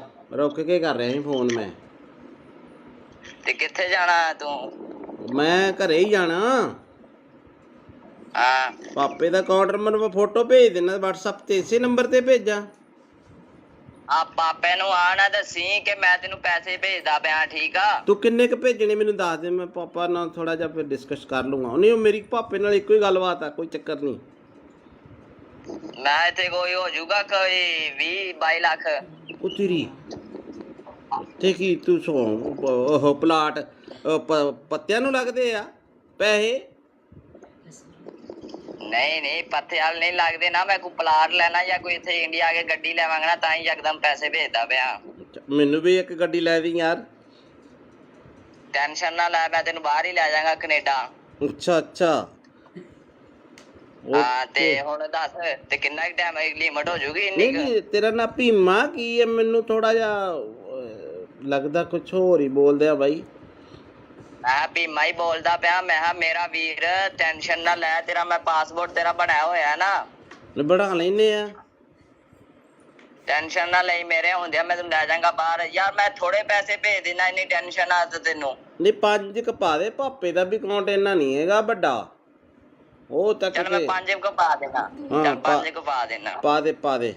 ਸੀ ਫੋਨ ਮੈਂ। ਤੇ ਕਿੱਥੇ ਜਾਣਾ ਤੂੰ? ਮੈਂ ਘਰੇ ਹੀ ਜਾਣਾ। ਹਾਂ, ਪਾਪੇ ਦਾ ਅਕਾਊਂਟ ਨੰਬਰ ਮੈਂ ਫੋਟੋ ਭੇਜ ਦੇਣਾ WhatsApp ਤੇ, ਇਸੇ ਨੰਬਰ ਤੇ ਭੇਜਾਂ? ਆ ਪਾਪੇ ਨੂੰ ਆ ਨਾ ਦੱਸੀ ਕਿ ਮੈਂ ਤੈਨੂੰ ਪੈਸੇ ਭੇਜਦਾ ਪਿਆ, ਠੀਕ ਆ? ਤੂੰ ਕਿੰਨੇ ਕ ਭੇਜਣੇ ਮੈਨੂੰ ਦੱਸ ਦੇ, ਮੈਂ ਪਾਪਾ ਨਾਲ ਥੋੜਾ ਜਿਹਾ ਫਿਰ ਡਿਸਕਸ ਕਰ ਲੂੰਗਾ। ਨਹੀਂ, ਉਹ ਮੇਰੀ ਪਾਪੇ ਨਾਲ ਇੱਕੋ ਹੀ ਗੱਲਬਾਤ ਆ, ਕੋਈ ਚੱਕਰ ਨਹੀਂ। ਮੈਂ ਇੱਥੇ ਕੋਈ ਹੋ ਜਾਊਗਾ ਕੋਈ 20-22 ਲੱਖ। ਉਹ ਤੇਰੀ ਤੇ ਕੀ ਤੂੰ ਉਹ ਪਲਾਟ ਪੱਤਿਆਂ ਨੂੰ ਲੱਗਦੇ ਆ ਪੈਸੇ? ਨਹੀਂ ਪੱਥੇ ਵਾਲ ਨਹੀਂ ਲੱਗਦੇ ਨਾ। ਮੈਂ ਕੋਈ ਪਲਾਟ ਲੈਣਾ ਜਾਂ ਕੋਈ ਇੱਥੇ ਇੰਡੀਆ ਆ ਕੇ ਗੱਡੀ ਲੈਵਾਂਗਾ ਨਾ, ਤਾਂ ਹੀ ਯਕਦਮ ਪੈਸੇ ਭੇਜਦਾ ਪਿਆ। ਮੈਨੂੰ ਵੀ ਇੱਕ ਗੱਡੀ ਲੈ ਦੀ ਯਾਰ। ਟੈਨਸ਼ਨ ਨਾ ਲੈ, ਮੈਂ ਤੈਨੂੰ ਬਾਹਰ ਹੀ ਲੈ ਜਾਵਾਂਗਾ, ਕੈਨੇਡਾ। ਅੱਛਾ ਹਾਂ, ਤੇ ਹੁਣ ਦੱਸ ਤੇ ਕਿੰਨਾ ਕੁ ਟਾਈਮ ਲਿਮਟ ਹੋ ਜੂਗੀ ਇੰਨੀ? ਨਹੀਂ, ਤੇਰਾ ਨਾਂ ਭੀਮਾ ਕੀ ਹੈ? ਮੈਨੂੰ ਥੋੜਾ ਜਿਹਾ ਲੱਗਦਾ ਕੁਛ ਹੋਰ ਹੀ ਬੋਲਦੇ ਆ ਬਾਈ। ਮੈਂ ਭੀਮਾ ਹੀ ਬੋਲਦਾ ਪਿਆ। ਮੈਂ ਕਿਹਾ ਮੇਰਾ ਵੀਰ ਟੈਨਸ਼ਨ ਨਾ ਲੈ, ਤੇਰਾ ਮੈਂ ਪਾਸਪੋਰਟ ਤੇਰਾ ਬਣਾਇਆ ਹੋਇਆ ਨਾ। ਬਣਾ ਲੈਨੇ ਆ, ਟੈਨਸ਼ਨ ਨਾ ਲਈ, ਮੇਰੇ ਹੁੰਦਿਆਂ ਮੈਂ ਤੈਨੂੰ ਲੈ ਜਾਵਾਂਗਾ ਬਾਹਰ। ਯਾਰ ਮੈਂ ਥੋੜੇ ਪੈਸੇ ਭੇਜ ਦੇਣਾ, ਇੰਨੀ ਟੈਨਸ਼ਨ ਆ ਤੈਨੂੰ? ਨਹੀਂ 5 ਕ ਪਾ ਦੇ, ਪਾਪੇ ਦਾ ਵੀ ਅਕਾਊਂਟ ਇੰਨਾ ਨਹੀਂ ਹੈਗਾ ਵੱਡਾ, ਉਹ ਤੱਕ। ਚੱਲ ਮੈਂ 5 ਕੁ ਪਾ ਦੇਣਾ। ਚੱਲ 5 ਕੁ ਪਾ ਦੇਣਾ। ਪਾ ਦੇ।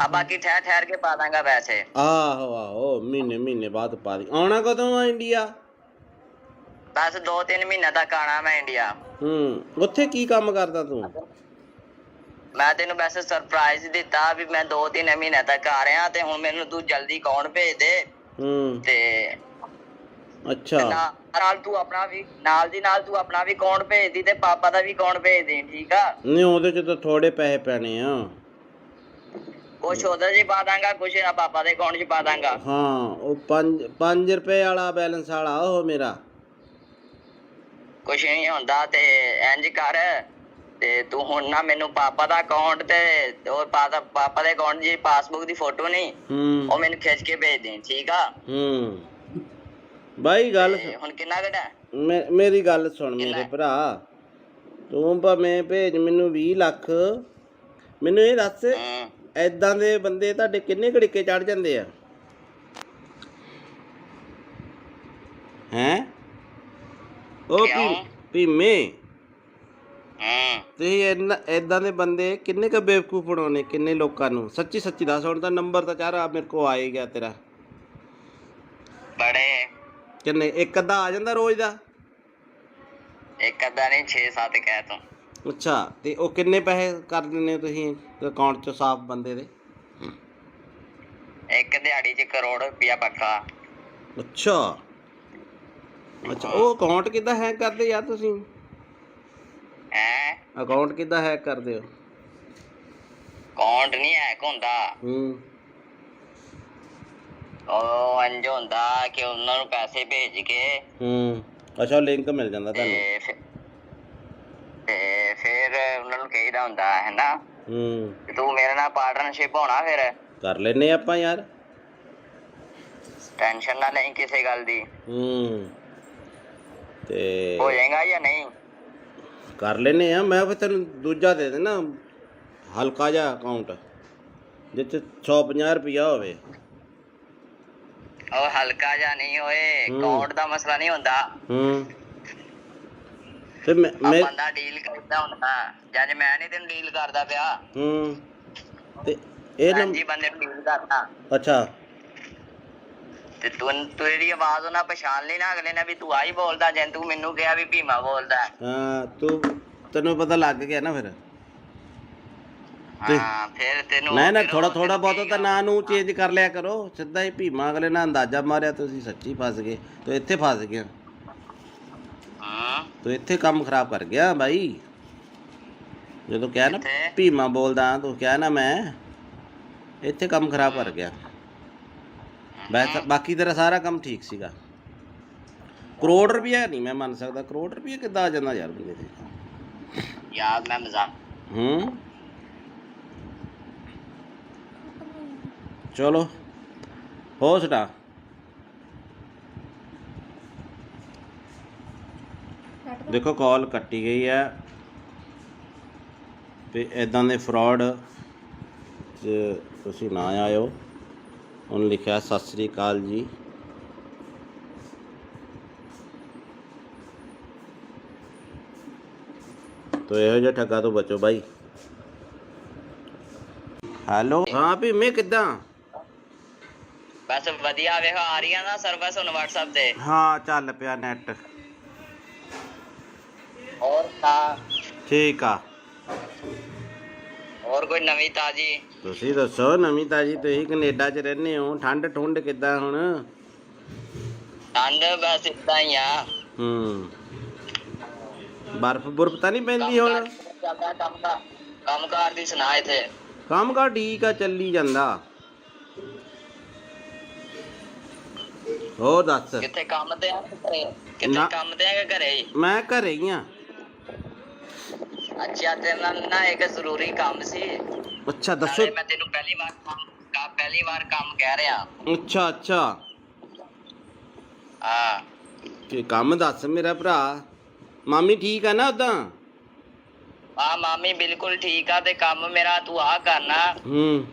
ਆ ਬਾਕੀ ਠਹਿਰ ਕੇ ਪਾ ਦਾਂਗਾ ਪੈਸੇ। ਆਹੋ ਮਹੀਨੇ ਬਾਅਦ ਪਾ ਦੀ। ਆਉਣਾ ਕਦੋਂ ਆ ਇੰਡੀਆ? ਬਸ 2-3 ਮਹੀਨੇ ਤੱਕ ਆਣਾ ਮੈਂ ਇੰਡੀਆ। ਉੱਥੇ ਕੀ ਕੰਮ ਕਰਦਾ ਤੂੰ? ਮੈਂ ਤੈਨੂੰ ਵੈਸੇ ਸਰਪ੍ਰਾਈਜ਼ ਦਿੱਤਾ ਵੀ ਮੈਂ 2-3 ਮਹੀਨੇ ਤੱਕ ਆ ਰਿਹਾ, ਤੇ ਹੁਣ ਮੈਨੂੰ ਤੂੰ ਜਲਦੀ ਅਕਾਊਂਟ ਭੇਜ ਦੇ। ਤੇ ਅੱਛਾ, ਨਾਲ ਤੂੰ ਆਪਣਾ ਵੀ ਨਾਲ ਤੂੰ ਆਪਣਾ ਵੀ ਅਕਾਊਂਟ ਭੇਜ ਦੀ, ਤੇ ਪਾਪਾ ਦਾ ਵੀ ਅਕਾਊਂਟ ਭੇਜ ਦੇ, ਠੀਕ ਆ? ਨਹੀਂ, ਉਹਦੇ ਚ ਤਾਂ ਥੋੜੇ ਪੈਸੇ ਪੈਣੇ ਆ। ਕੁਛ ਉਹਦੇ 'ਚ ਪਾ ਦਾਂਗਾ, ਕੁਛ ਪਾਪਾ ਦੇ ਅਕਾਊਂਟ 'ਚ ਪਾ ਦਾਂਗਾ। ਹਾਂ, ਉਹ 5 ਰੁਪਏ ਵਾਲਾ ਬੈਲੈਂਸ ਵਾਲਾ ਉਹ ਮੇਰਾ। ਕੁਛ ਨਹੀਂ ਹੁੰਦਾ, ਤੇ ਇੰਜ ਕਰ, ਤੇ ਤੂੰ ਹੁਣ ਨਾ ਮੈਨੂੰ ਪਾਪਾ ਦਾ ਅਕਾਊਂਟ ਤੇ ਉਹ ਪਾਪਾ ਦੇ ਅਕਾਊਂਟ ਦੀ ਪਾਸਬੁੱਕ ਦੀ ਫੋਟੋ ਨਹੀਂ, ਉਹ ਮੈਨੂੰ ਖਿੱਚ ਕੇ ਭੇਜ ਦੇ, ਠੀਕ ਆ? ਬਾਈ ਗੱਲ ਹੁਣ ਕਿੰਨਾ ਘਟਾ? ਮੇਰੀ ਗੱਲ ਸੁਣ ਮੇਰੇ ਭਰਾ, ਤੂੰ ਭਾਵੇਂ ਭੇਜ ਮੈਨੂੰ 20 ਲੱਖ, ਮੈਨੂੰ ਇਹ ਦੱਸ, ਏਦਾਂ ਦੇ ਬੰਦੇ ਤੁਹਾਡੇ ਕਿੰਨੇ ਘੜੀਕੇ ਚੜ ਜਾਂਦੇ ਆ? ਹੈਂ? ਉਹ ਭੀਮੇ, ਤੁਸੀਂ ਏਦਾਂ ਦੇ ਬੰਦੇ ਕਿੰਨੇ ਕ ਬੇਵਕੂਫ ਬਣਾਉਣੇ, ਕਿੰਨੇ ਲੋਕਾਂ ਨੂੰ? ਸੱਚੀ ਦੱਸ। ਹੁਣ ਤਾਂ ਨੰਬਰ ਤਾਂ ਚਾਰਾ ਮੇਰੇ ਕੋਲ ਆ ਹੀ ਗਿਆ ਤੇਰਾ। ਬੜੇ ਕਿੰਨੇ? ਇੱਕ ਅੱਧਾ ਆ ਜਾਂਦਾ ਰੋਜ਼ ਦਾ? ਇੱਕ ਅੱਧਾ ਨਹੀਂ, 6-7 ਕਹਿ ਤੂੰ। ਅੱਛਾ, ਤੇ ਉਹ ਕਿੰਨੇ ਪੈਸੇ ਕਰ ਦਿੰਦੇ ਤੁਸੀਂ ਅਕਾਊਂਟ 'ਚ ਸਾਫ਼ ਬੰਦੇ ਦੇ? ਇੱਕ ਦਿਹਾੜੀ 'ਚ 1 ਕਰੋੜ ਰੁਪਇਆ ਪੱਕਾ। ਅੱਛਾ, ਉਹ ਅਕਾਊਂਟ ਕਿੱਦਾਂ ਹੈਕ ਕਰਦੇ ਯਾਰ ਤੁਸੀਂ? ਅਕਾਊਂਟ ਕਿੱਦਾਂ ਹੈਕ ਕਰਦੇ ਹੋ? ਅਕਾਊਂਟ ਨਹੀਂ ਹੈਕ ਹੁੰਦਾ। ਉਹ ਇੰਝ ਹੁੰਦਾ ਕਿ ਉਹਨਾਂ ਨੂੰ ਪੈਸੇ ਭੇਜ ਕੇ ਅੱਛਾ, ਲਿੰਕ ਮਿਲ ਜਾਂਦਾ ਤੁਹਾਨੂੰ, ਤੇ ਫਿਰ ਉਹਨਾਂ ਨੂੰ ਕਹੀਦਾ ਹੁੰਦਾ ਹੈ ਨਾ, ਤੂੰ ਮੇਰੇ ਨਾਲ ਪਾਰਟਨਰਸ਼ਿਪ ਹੋਣਾ, ਫਿਰ ਕਰ ਲੈਨੇ ਆਪਾਂ ਯਾਰ। ਟੈਨਸ਼ਨ ਨਾ ਲਈ ਕਿਸੇ ਗੱਲ ਦੀ। ਤੇ ਹੋ ਜਾਏਗਾ ਜਾਂ ਨਹੀਂ? ਕਰ ਲੈਨੇ ਆ। ਮੈਂ ਫਿਰ ਤੈਨੂੰ ਦੂਜਾ ਦੇ ਦੇਣਾ, ਹਲਕਾ ਜਿਹਾ ਅਕਾਊਂਟ ਜਿੱਥੇ 150 ਰੁਪਇਆ ਹੋਵੇ। ਉਹ ਹਲਕਾ ਜਿਹਾ ਨਹੀਂ ਹੋਏ, ਅਕਾਊਂਟ ਦਾ ਮਸਲਾ ਨਹੀਂ ਹੁੰਦਾ। ਤੇ ਬੰਦਾ ਡੀਲ ਕਰਦਾ ਹੁੰਦਾ, ਜਦ ਮੈਂ ਨਹੀਂ ਤੈਨੂੰ ਡੀਲ ਕਰਦਾ ਪਿਆ। ਤੇ ਇਹ ਜੀ ਬੰਦੇ ਨੂੰ ਡੀਲ ਕਰਦਾ। ਅੱਛਾ, ਤੇ ਤੂੰ ਇਹਦੀ ਆਵਾਜ਼ ਉਹਨਾਂ ਪਛਾਣ ਲਈ ਨਾ, ਅਗਲੇ ਨੇ ਵੀ ਤੂੰ ਆਹੀ ਬੋਲਦਾ, ਜੇ ਤੂੰ ਮੈਨੂੰ ਕਿਹਾ ਵੀ ਭੀਮਾ ਬੋਲਦਾ। ਤੈਨੂੰ ਪਤਾ ਲੱਗ ਗਿਆ ਨਾ ਫਿਰ? ਹਾਂ ਫਿਰ ਤੈਨੂੰ ਨਾ ਫਿਰ ਥੋੜਾ ਉਹ ਥੋੜਾ ਤੈਨੂੰ ਬਹੁਤ ਤਾਂ ਕਹੇਗਾ। ਨਾਂ ਨੂੰ ਚੇਂਜ ਕਰ ਲਿਆ ਕਰੋ। ਸਿੱਧਾ ਹੀ ਭੀਮਾ ਅਗਲੇ ਨਾਲ ਅੰਦਾਜ਼ਾ ਮਾਰਿਆ ਤੁਸੀਂ ਸੱਚੀ ਫਸ ਗਏ। ਤੂੰ ਇੱਥੇ ਫਸ ਗਿਆ, ਹਾਂ ਤੂੰ ਇੱਥੇ ਕੰਮ ਖਰਾਬ ਕਰ ਗਿਆ ਬਾਈ। ਜਦੋਂ ਕਿਹਾ ਨਾ ਕਿੱਥੇ? ਭੀਮਾ ਬੋਲਦਾ, ਤੂੰ ਕਿਹਾ ਨਾ ਮੈਂ ਇੱਥੇ ਕੰਮ ਖਰਾਬ ਕਰ ਗਿਆ। ਬਾਕੀ ਤੇਰਾ ਸਾਰਾ ਕੰਮ ਠੀਕ ਸੀਗਾ। ਕਰੋੜ ਰੁਪਇਆ ਨਹੀਂ ਮੈਂ ਮੰਨ ਸਕਦਾ। ਕਰੋੜ ਰੁਪਇਆ ਕਿੱਦਾਂ ਆ ਜਾਂਦਾ ਯਾਰ ਬੰਦੇ ਤੇ। ਯਾਰ ਮੈਂ ਮਜ਼ਾਕ ਚਲੋ ਹੋ ਸਟਾ ਦੇਖੋ ਕਾਲ ਕੱਟੀ ਗਈ ਹੈ ਤੇ ਇਦਾਂ ਦੇ ਫਰਾਡ 'ਚ ਤੁਸੀਂ ਨਾ ਆਇਓ। ਉਹਨੇ ਲਿਖਿਆ ਸਤਿ ਸ੍ਰੀ ਅਕਾਲ ਜੀ। ਤੋ ਇਹੋ ਜਿਹੇ ਠੱਗਾ ਤੋਂ ਬਚੋ ਬਾਈ। ਹੈਲੋ ਹਾਂ ਭੀਮੇ ਕਿੱਦਾਂ? ਬਸ ਵਧੀਆ ਵੇਖ ਆ ਰਹੀਆਂ ਨਾ ਸਰਵਿਸ ਹੁਣ WhatsApp ਤੇ। ਹਾਂ ਚੱਲ ਪਿਆ ਨੈਟ ਹੋਰ ਤਾਂ ਠੀਕ ਆ। ਹੋਰ ਕੋਈ ਨਵੀਂ ਤਾਜੀ? ਤੁਸੀਂ ਦੱਸੋ ਨਵੀਂ ਤਾਜੀ। ਤੁਸੀਂ ਕੈਨੇਡਾ 'ਚ ਰਹਿੰਦੇ ਹੋ, ਠੰਡ ਠੁੰਡ ਕਿੱਦਾਂ ਹੁਣ? ਠੰਡ ਬਸ ਇਦਾਂ ਹੀ ਆ। ਬਰਫ਼ ਬੁਰਫ਼ ਤਾਂ ਨਹੀਂ ਪੈਂਦੀ ਹੁਣ? ਕੰਮ ਕਾਰ ਦੀ ਸੁਣਾ ਇੱਥੇ। ਕੰਮ ਕਾਰ ਠੀਕ ਆ, ਚੱਲੀ ਜਾਂਦਾ। ਹੋਰ ਦੱਸ। ਕਿੱਥੇ ਕੰਮ ਤੇ ਆ ਕਿੱਥੇ ਨਾ। ਕੰਮ ਤੇ ਆ ਕਿ ਘਰੇ ਹੀ? ਮੈਂ ਘਰੇ ਹੀ ਆ। ਅੱਛਾ ਤੇਰੇ ਨਾਲ ਨਾ ਇੱਕ ਜ਼ਰੂਰੀ ਕੰਮ ਸੀ। ਅੱਛਾ ਦੱਸੋ। ਨਾਲੇ ਮੈਂ ਤੈਨੂੰ ਪਹਿਲੀ ਵਾਰ ਕੰਮ ਕਹਿ ਰਿਹਾ। ਅੱਛਾ ਅੱਛਾ ਹਾਂ ਤੇ ਕੰਮ ਦੱਸ ਮੇਰਾ ਭਰਾ। ਮਾਮੀ ਠੀਕ ਆ ਨਾ ਉਦਾਂ? ਆ ਮਾਮੀ ਬਿਲਕੁਲ ਠੀਕ ਆ। ਤੇ ਕੰਮ ਮੇਰਾ ਤੂੰ ਆ ਕਰਨਾ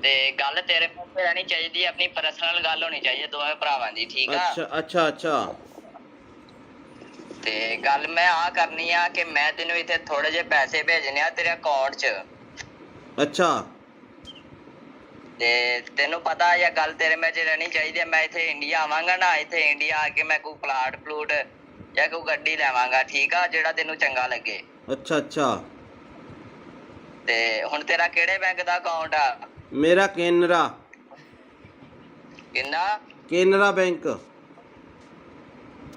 ਤੇ ਗੱਲ ਤੇਰੇ ਮੂੰਹ ਤੇ ਰਹਿਣੀ ਚਾਹੀਦੀ, ਆਪਣੀ ਪਰਸਨਲ ਗੱਲ ਹੋਣੀ ਚਾਹੀਦੀ ਦੋਵੇਂ ਭਰਾਵਾਂ ਦੀ, ਠੀਕ ਆ? ਅੱਛਾ ਅੱਛਾ ਅੱਛਾ ਤੇ ਗੱਲ ਮੈਂ ਆ ਕਰਨੀ ਆ ਕਿ ਮੈਂ ਤੈਨੂੰ ਇੱਥੇ ਥੋੜੇ ਜਿਹੇ ਪੈਸੇ ਭੇਜਣੇ ਆ ਤੇਰੇ ਅਕਾਊਂਟ 'ਚ। ਅੱਛਾ ਤੇ ਤੈਨੂੰ ਪਤਾ ਇਹ ਗੱਲ ਤੇਰੇ ਵਿੱਚ ਰਹਿਣੀ ਚਾਹੀਦੀ ਹੈ। ਮੈਂ ਇੱਥੇ ਇੰਡੀਆ ਆਵਾਂਗਾ ਨਾ, ਇੱਥੇ ਇੰਡੀਆ ਆ ਕੇ ਮੈਂ ਕੋਈ ਪਲੂਟ ਜਾਂ ਕੋਈ ਗੱਡੀ ਲੈਵਾਂਗਾ, ਠੀਕ ਆ? ਜਿਹੜਾ ਤੈਨੂੰ ਚੰਗਾ ਲੱਗੇ। ਅੱਛਾ ਅੱਛਾ ਤੇ ਹੁਣ ਤੇਰਾ ਕਿਹੜੇ ਬੈਂਕ ਦਾ ਅਕਾਊਂਟ ਆ? ਮੇਰਾ ਕੇਨਰਾ ਕਿੰਨਾ ਬੈਂਕ।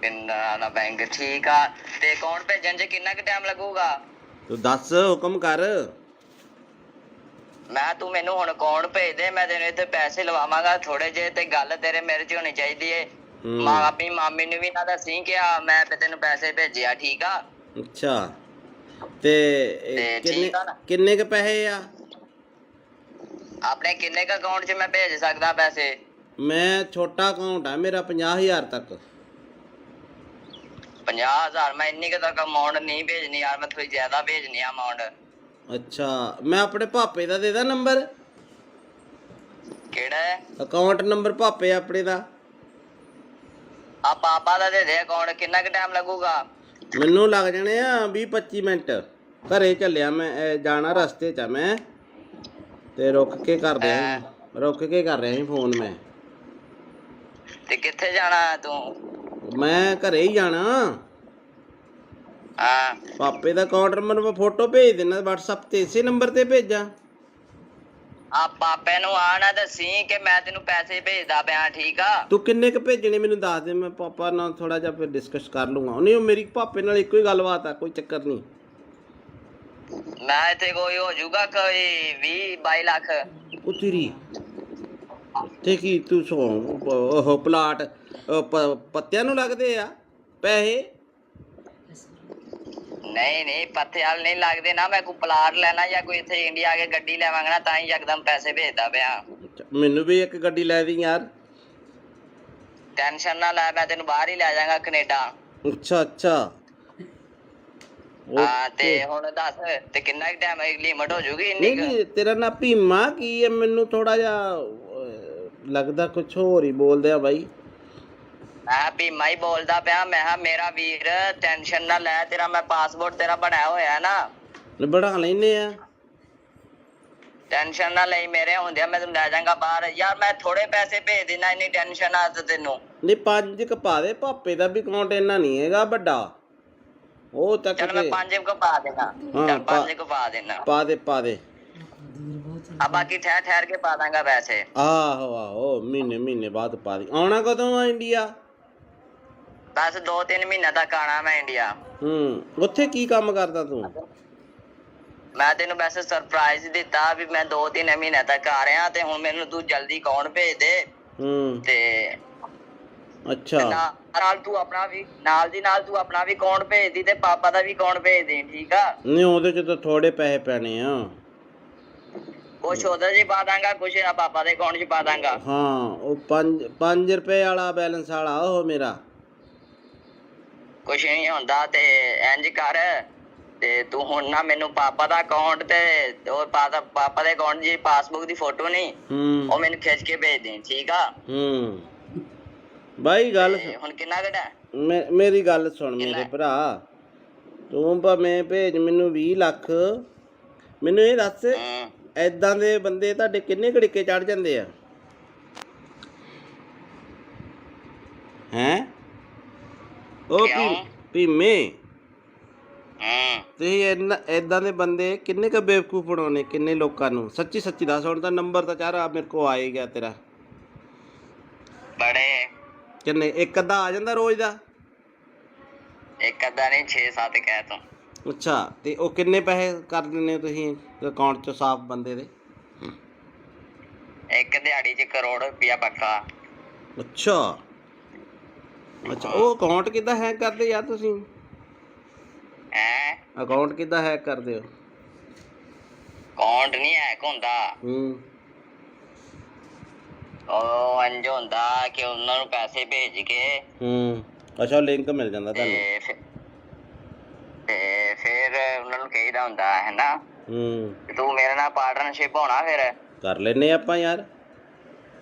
ਕੇਨਰਾ ਬੈਂਕ, ਠੀਕ ਆ। ਤੇ ਅਕਾਊਂਟ ਭੇਜਣ 'ਚ ਕਿੰਨਾ ਕੁ ਟਾਈਮ ਲੱਗੂਗਾ? ਤੂੰ ਦੱਸ, ਹੁਕਮ ਕਰ। ਮੈਂ ਤੂੰ ਮੈਨੂੰ ਹੁਣ ਅਕਾਊਂਟ ਭੇਜ ਦੇ, ਮੈਂ ਤੈਨੂੰ ਇੱਥੇ ਪੈਸੇ ਲਵਾਵਾਂਗਾ ਥੋੜੇ ਜਿਹੇ। ਤੇ ਗੱਲ ਤੇਰੇ ਮੇਰੇ 'ਚ ਹੋਣੀ ਚਾਹੀਦੀ ਏ। ਆਪਣੀ ਮਾਮੀ ਨੂੰ ਵੀ ਨਾ ਦੱਸੀ ਕਿ ਮੈਂ ਤੈਨੂੰ ਪੈਸੇ ਭੇਜਿਆ, ਠੀਕ ਆ? ਅੱਛਾ ਤੇ ਕਿੰਨੇ ਕ ਪੈਸੇ ਆ ਆਪਣੇ? ਕਿੰਨੇ ਕ ਅਕਾਊਂਟ 'ਚ ਮੈਂ ਭੇਜ ਸਕਦਾ ਪੈਸੇ? ਮੈਂ ਛੋਟਾ ਅਕਾਊਂਟ ਆ ਮੇਰਾ, 50,000 ਤੱਕ। 50,000? ਮੈਂ ਇੰਨੀ ਕੁ ਤੱਕ ਅਮਾਊਂਟ ਨਹੀਂ ਭੇਜਣੀ ਯਾਰ, ਮੈਂ ਥੋੜੀ ਜ਼ਿਆਦਾ ਭੇਜਣੀ ਆ ਅਮਾਊਂਟ। ਅੱਛਾ ਮੈਂ ਆਪਣੇ ਭਾਪੇ ਦਾ ਦੇ ਦਾਂ ਨੰਬਰ? ਕਿਹੜਾ ਅਕਾਊਂਟ ਨੰਬਰ? ਭਾਪੇ ਆਪਣੇ ਦਾ। ਆ ਪਾਪਾ ਦਾ ਦੇ ਦੇ ਅਕਾਊਂਟ। ਕਿੰਨਾ ਕੁ ਟਾਈਮ ਲੱਗੂਗਾ? ਮੈਨੂੰ ਲੱਗ ਜਾਣੇ ਆ 20-25 ਮਿੰਟ। ਘਰੇ ਚੱਲਿਆ ਮੈਂ, ਜਾਣਾ ਰਸਤੇ 'ਚ ਆ ਮੈਂ, ਤੇ ਰੁਕ ਕੇ ਕਰ ਰਿਹਾ ਸੀ ਫੋਨ ਮੈਂ। ਤੇ ਕਿੱਥੇ ਜਾਣਾ ਤੂੰ? ਮੈਂ ਘਰੇ ਹੀ ਜਾਣਾ। ਹਾਂ ਪਾਪੇ ਦਾ ਅਕਾਊਂਟ ਨੰਬਰ ਮੈਂ ਫੋਟੋ ਭੇਜ ਦੇਣਾ WhatsApp ਤੇ, ਇਸੇ ਨੰਬਰ ਤੇ ਭੇਜਾਂ? ਆ ਪਾਪੇ ਨੂੰ ਆ ਨਾ ਦੱਸੀ ਕਿ ਮੈਂ ਤੈਨੂੰ ਪੈਸੇ ਭੇਜਦਾ ਪਿਆ, ਠੀਕ ਆ? ਤੂੰ ਕਿੰਨੇ ਕ ਭੇਜਣੇ ਮੈਨੂੰ ਦੱਸ ਦੇ, ਮੈਂ ਪਾਪਾ ਨਾਲ ਥੋੜਾ ਜਿਹਾ ਫਿਰ ਡਿਸਕਸ ਕਰ ਲੂੰਗਾ। ਨਹੀਂ ਮੇਰੀ ਪਾਪੇ ਨਾਲ ਇੱਕੋ ਹੀ ਗੱਲਬਾਤ ਆ, ਕੋਈ ਚੱਕਰ ਨਹੀਂ। ਮੈਂ ਇੱਥੇ ਕੋਈ ਹੋ ਜਾਊਗਾ ਕੋਈ 20-22 ਲੱਖ। ਉਹ ਤੇਰੀ ਤੇ ਕੀ ਤੂੰ ਉਹ ਪਲਾਟ ਪੱਤਿਆਂ ਨੂੰ ਲੱਗਦੇ ਆ ਪੈਸੇ? ਨਹੀਂ ਪੱਥੇ ਵਾਲ ਨਹੀਂ ਲੱਗਦੇ ਨਾ। ਮੈਂ ਕੋਈ ਪਲਾਟ ਲੈਣਾ ਜਾਂ ਕੋਈ ਇੱਥੇ ਇੰਡੀਆ ਆ ਕੇ ਗੱਡੀ ਲੈਵਾਂਗਾ ਨਾ, ਤਾਂ ਹੀ ਯਕਦਮ ਪੈਸੇ ਭੇਜਦਾ ਪਿਆ। ਮੈਨੂੰ ਵੀ ਇੱਕ ਗੱਡੀ ਲੈ ਦੀ ਯਾਰ। ਟੈਨਸ਼ਨ ਨਾ ਲੈ, ਮੈਂ ਤੈਨੂੰ ਬਾਹਰ ਹੀ ਲੈ ਜਾਵਾਂਗਾ ਕੈਨੇਡਾ। ਅੱਛਾ ਅੱਛਾ ਹਾਂ ਤੇ ਹੁਣ ਦੱਸ ਤੇ ਕਿੰਨਾ ਕੁ ਟਾਈਮ ਲਿਮਟ ਹੋ ਜੂਗੀ ਇੰਨੀ? ਨਹੀਂ ਤੇਰਾ ਨਾਂ ਭੀਮਾ ਕੀ ਹੈ? ਮੈਨੂੰ ਥੋੜਾ ਜਿਹਾ ਲੱਗਦਾ ਕੁਛ ਹੋਰ ਹੀ ਬੋਲਦੇ ਆ ਬਾਈ। ਮੈਂ ਭੀਮਾ ਹੀ ਬੋਲਦਾ ਪਿਆ। ਮੈਂ ਕਿਹਾ ਮੇਰਾ ਵੀਰ ਟੈਨਸ਼ਨ ਨਾ ਲੈ, ਤੇਰਾ ਮੈਂ ਪਾਸਪੋਰਟ ਤੇਰਾ ਬਣਾਇਆ ਹੋਇਆ ਨਾ। ਬਣਾ ਲੈਨੇ ਆ। ਟੈਨਸ਼ਨ ਨਾ ਲਈ, ਮੇਰੇ ਹੁੰਦਿਆਂ ਮੈਂ ਤੈਨੂੰ ਲੈ ਜਾਵਾਂਗਾ ਬਾਹਰ। ਯਾਰ ਮੈਂ ਥੋੜੇ ਪੈਸੇ ਭੇਜ ਦੇਣਾ, ਇੰਨੀ ਟੈਨਸ਼ਨ ਆ ਤੈਨੂੰ? ਨਹੀਂ 5 ਕ ਪਾ ਦੇ। ਭਾਪੇ ਦਾ ਵੀ ਅਕਾਊਂਟ ਇੰਨਾ ਨਹੀਂ ਹੈਗਾ ਵੱਡਾ। ਉਹ ਤੱਕ ਚੱਲ ਮੈਂ 5 ਕੁ ਪਾ ਦੇਣਾ। ਚੱਲ 5 ਕੁ ਪਾ ਦੇਣਾ। ਪਾ ਦੇ ਆ ਬਾਕੀ ਠਹਿਰ ਠਹਿਰ ਕੇ ਪਾ ਦਾਂਗਾ ਪੈਸੇ। ਆਹੋ ਆਹੋ, ਮਹੀਨੇ ਬਾਅਦ ਪਾ ਦੀ। ਆਉਣਾ ਕਦੋਂ ਆ ਇੰਡੀਆ? ਬਸ 2-3 ਮਹੀਨੇ ਤੱਕ ਆਣਾ ਮੈਂ ਇੰਡੀਆ। ਉੱਥੇ ਕੀ ਕੰਮ ਕਰਦਾ ਤੂੰ? ਮੈਂ ਤੈਨੂੰ ਵੈਸੇ ਸਰਪ੍ਰਾਈਜ਼ ਦਿੱਤਾ ਵੀ ਮੈਂ 2-3 ਮਹੀਨੇ ਤੱਕ ਆ ਰਿਹਾ, ਤੇ ਹੁਣ ਮੈਨੂੰ ਤੂੰ ਜਲਦੀ ਅਕਾਊਂਟ ਭੇਜ ਦੇ। ਤੇ ਅੱਛਾ, ਨਾਲ ਤੂੰ ਆਪਣਾ ਵੀ ਨਾਲ ਦੀ ਨਾਲ ਤੂੰ ਆਪਣਾ ਵੀ ਅਕਾਊਂਟ ਭੇਜ ਦੀ ਤੇ ਪਾਪਾ ਦਾ ਵੀ ਅਕਾਊਂਟ ਭੇਜ ਦੇ, ਠੀਕ ਆ? ਨਹੀਂ ਉਹਦੇ ਚ ਤਾਂ ਥੋੜੇ ਪੈਸੇ ਪੈਣੇ ਆ। ਕੁਛ ਉਹਦੇ ਚ ਪਾ ਦਾਂਗਾ, ਕੁਛ ਪਾਪਾ ਦੇ ਅਕਾਊਂਟ ਚ ਪਾ ਦਾਂਗਾ। ਹਾਂ, ਉਹ 5 ਰੁਪਏ ਵਾਲਾ ਬੈਲੈਂਸ ਵਾਲਾ ਉਹ ਮੇਰਾ। ਕੁਛ ਨਹੀਂ ਹੁੰਦਾ, ਤੇ ਇੰਜ ਕਰ ਤੇ ਤੂੰ ਹੁਣ ਨਾ ਮੈਨੂੰ ਪਾਪਾ ਦਾ ਅਕਾਊਂਟ ਤੇ ਉਹ ਪਾਪਾ ਦੇ ਅਕਾਊਂਟ ਦੀ ਪਾਸਬੁੱਕ ਦੀ ਫੋਟੋ ਨਹੀਂ, ਉਹ ਮੈਨੂੰ ਖਿੱਚ ਕੇ ਭੇਜ ਦੇ, ਠੀਕ ਆ? ਬਾਈ ਗੱਲ ਹੁਣ ਕਿੰਨਾ ਘਟਾ? ਮੇਰੀ ਗੱਲ ਸੁਣ ਮੇਰੇ ਭਰਾ, ਤੂੰ ਭਾਵੇਂ ਭੇਜ ਮੈਨੂੰ 20 ਲੱਖ, ਮੈਨੂੰ ਇਹ ਦੱਸ ਏਦਾਂ ਦੇ ਬੰਦੇ ਤੁਹਾਡੇ ਕਿੰਨੇ ਘੜੀਕੇ ਚੜ ਜਾਂਦੇ ਆ? ਹੈਂ ਉਹ ਭੀਮੇ, ਤੁਸੀਂ ਏਦਾਂ ਦੇ ਬੰਦੇ ਕਿੰਨੇ ਕੁ ਬੇਵਕੂਫ ਬਣਾਉਣੇ, ਕਿੰਨੇ ਲੋਕਾਂ ਨੂੰ? ਸੱਚੀ ਸੱਚੀ ਦੱਸ। ਹੁਣ ਤਾਂ ਨੰਬਰ ਤਾਂ ਚਾਰਾ ਮੇਰੇ ਕੋਲ ਆ ਹੀ ਗਿਆ ਤੇਰਾ। ਬੜੇ ਕਿੰਨੇ? ਇੱਕ ਅੱਧਾ ਆ ਜਾਂਦਾ ਰੋਜ਼ ਦਾ? ਇੱਕ ਅੱਧਾ ਨਹੀਂ, 6-7 ਕਹਿ ਤੂੰ। ਅੱਛਾ, ਤੇ ਉਹ ਕਿੰਨੇ ਪੈਸੇ ਕਰ ਦਿੰਦੇ ਹੋ ਤੁਸੀਂ ਅਕਾਊਂਟ 'ਚ ਸਾਫ਼ ਬੰਦੇ ਦੇ? ਇੱਕ ਦਿਹਾੜੀ 'ਚ 1 ਕਰੋੜ ਰੁਪਇਆ ਪੱਕਾ। ਅੱਛਾ, ਉਹ ਅਕਾਊਂਟ ਕਿੱਦਾਂ ਹੈਕ ਕਰਦੇ ਯਾਰ ਤੁਸੀਂ? ਅਕਾਊਂਟ ਕਿੱਦਾਂ ਹੈਕ ਕਰਦੇ ਹੋ? ਅਕਾਊਂਟ ਨਹੀਂ ਹੈਕ ਹੁੰਦਾ। ਉਹ ਇੰਝ ਹੁੰਦਾ ਕਿ ਉਹਨਾਂ ਨੂੰ ਪੈਸੇ ਭੇਜ ਕੇ ਅੱਛਾ, ਲਿੰਕ ਮਿਲ ਜਾਂਦਾ ਤੁਹਾਨੂੰ ਤੇ ਫਿਰ ਉਹਨਾਂ ਨੂੰ ਕਹੀਦਾ ਹੁੰਦਾ ਹੈ ਨਾ ਤੂੰ ਮੇਰੇ ਨਾਲ ਪਾਰਟਨਰਸ਼ਿਪ ਹੋਣਾ, ਫਿਰ ਕਰ ਲੈਨੇ ਆਪਾਂ ਯਾਰ।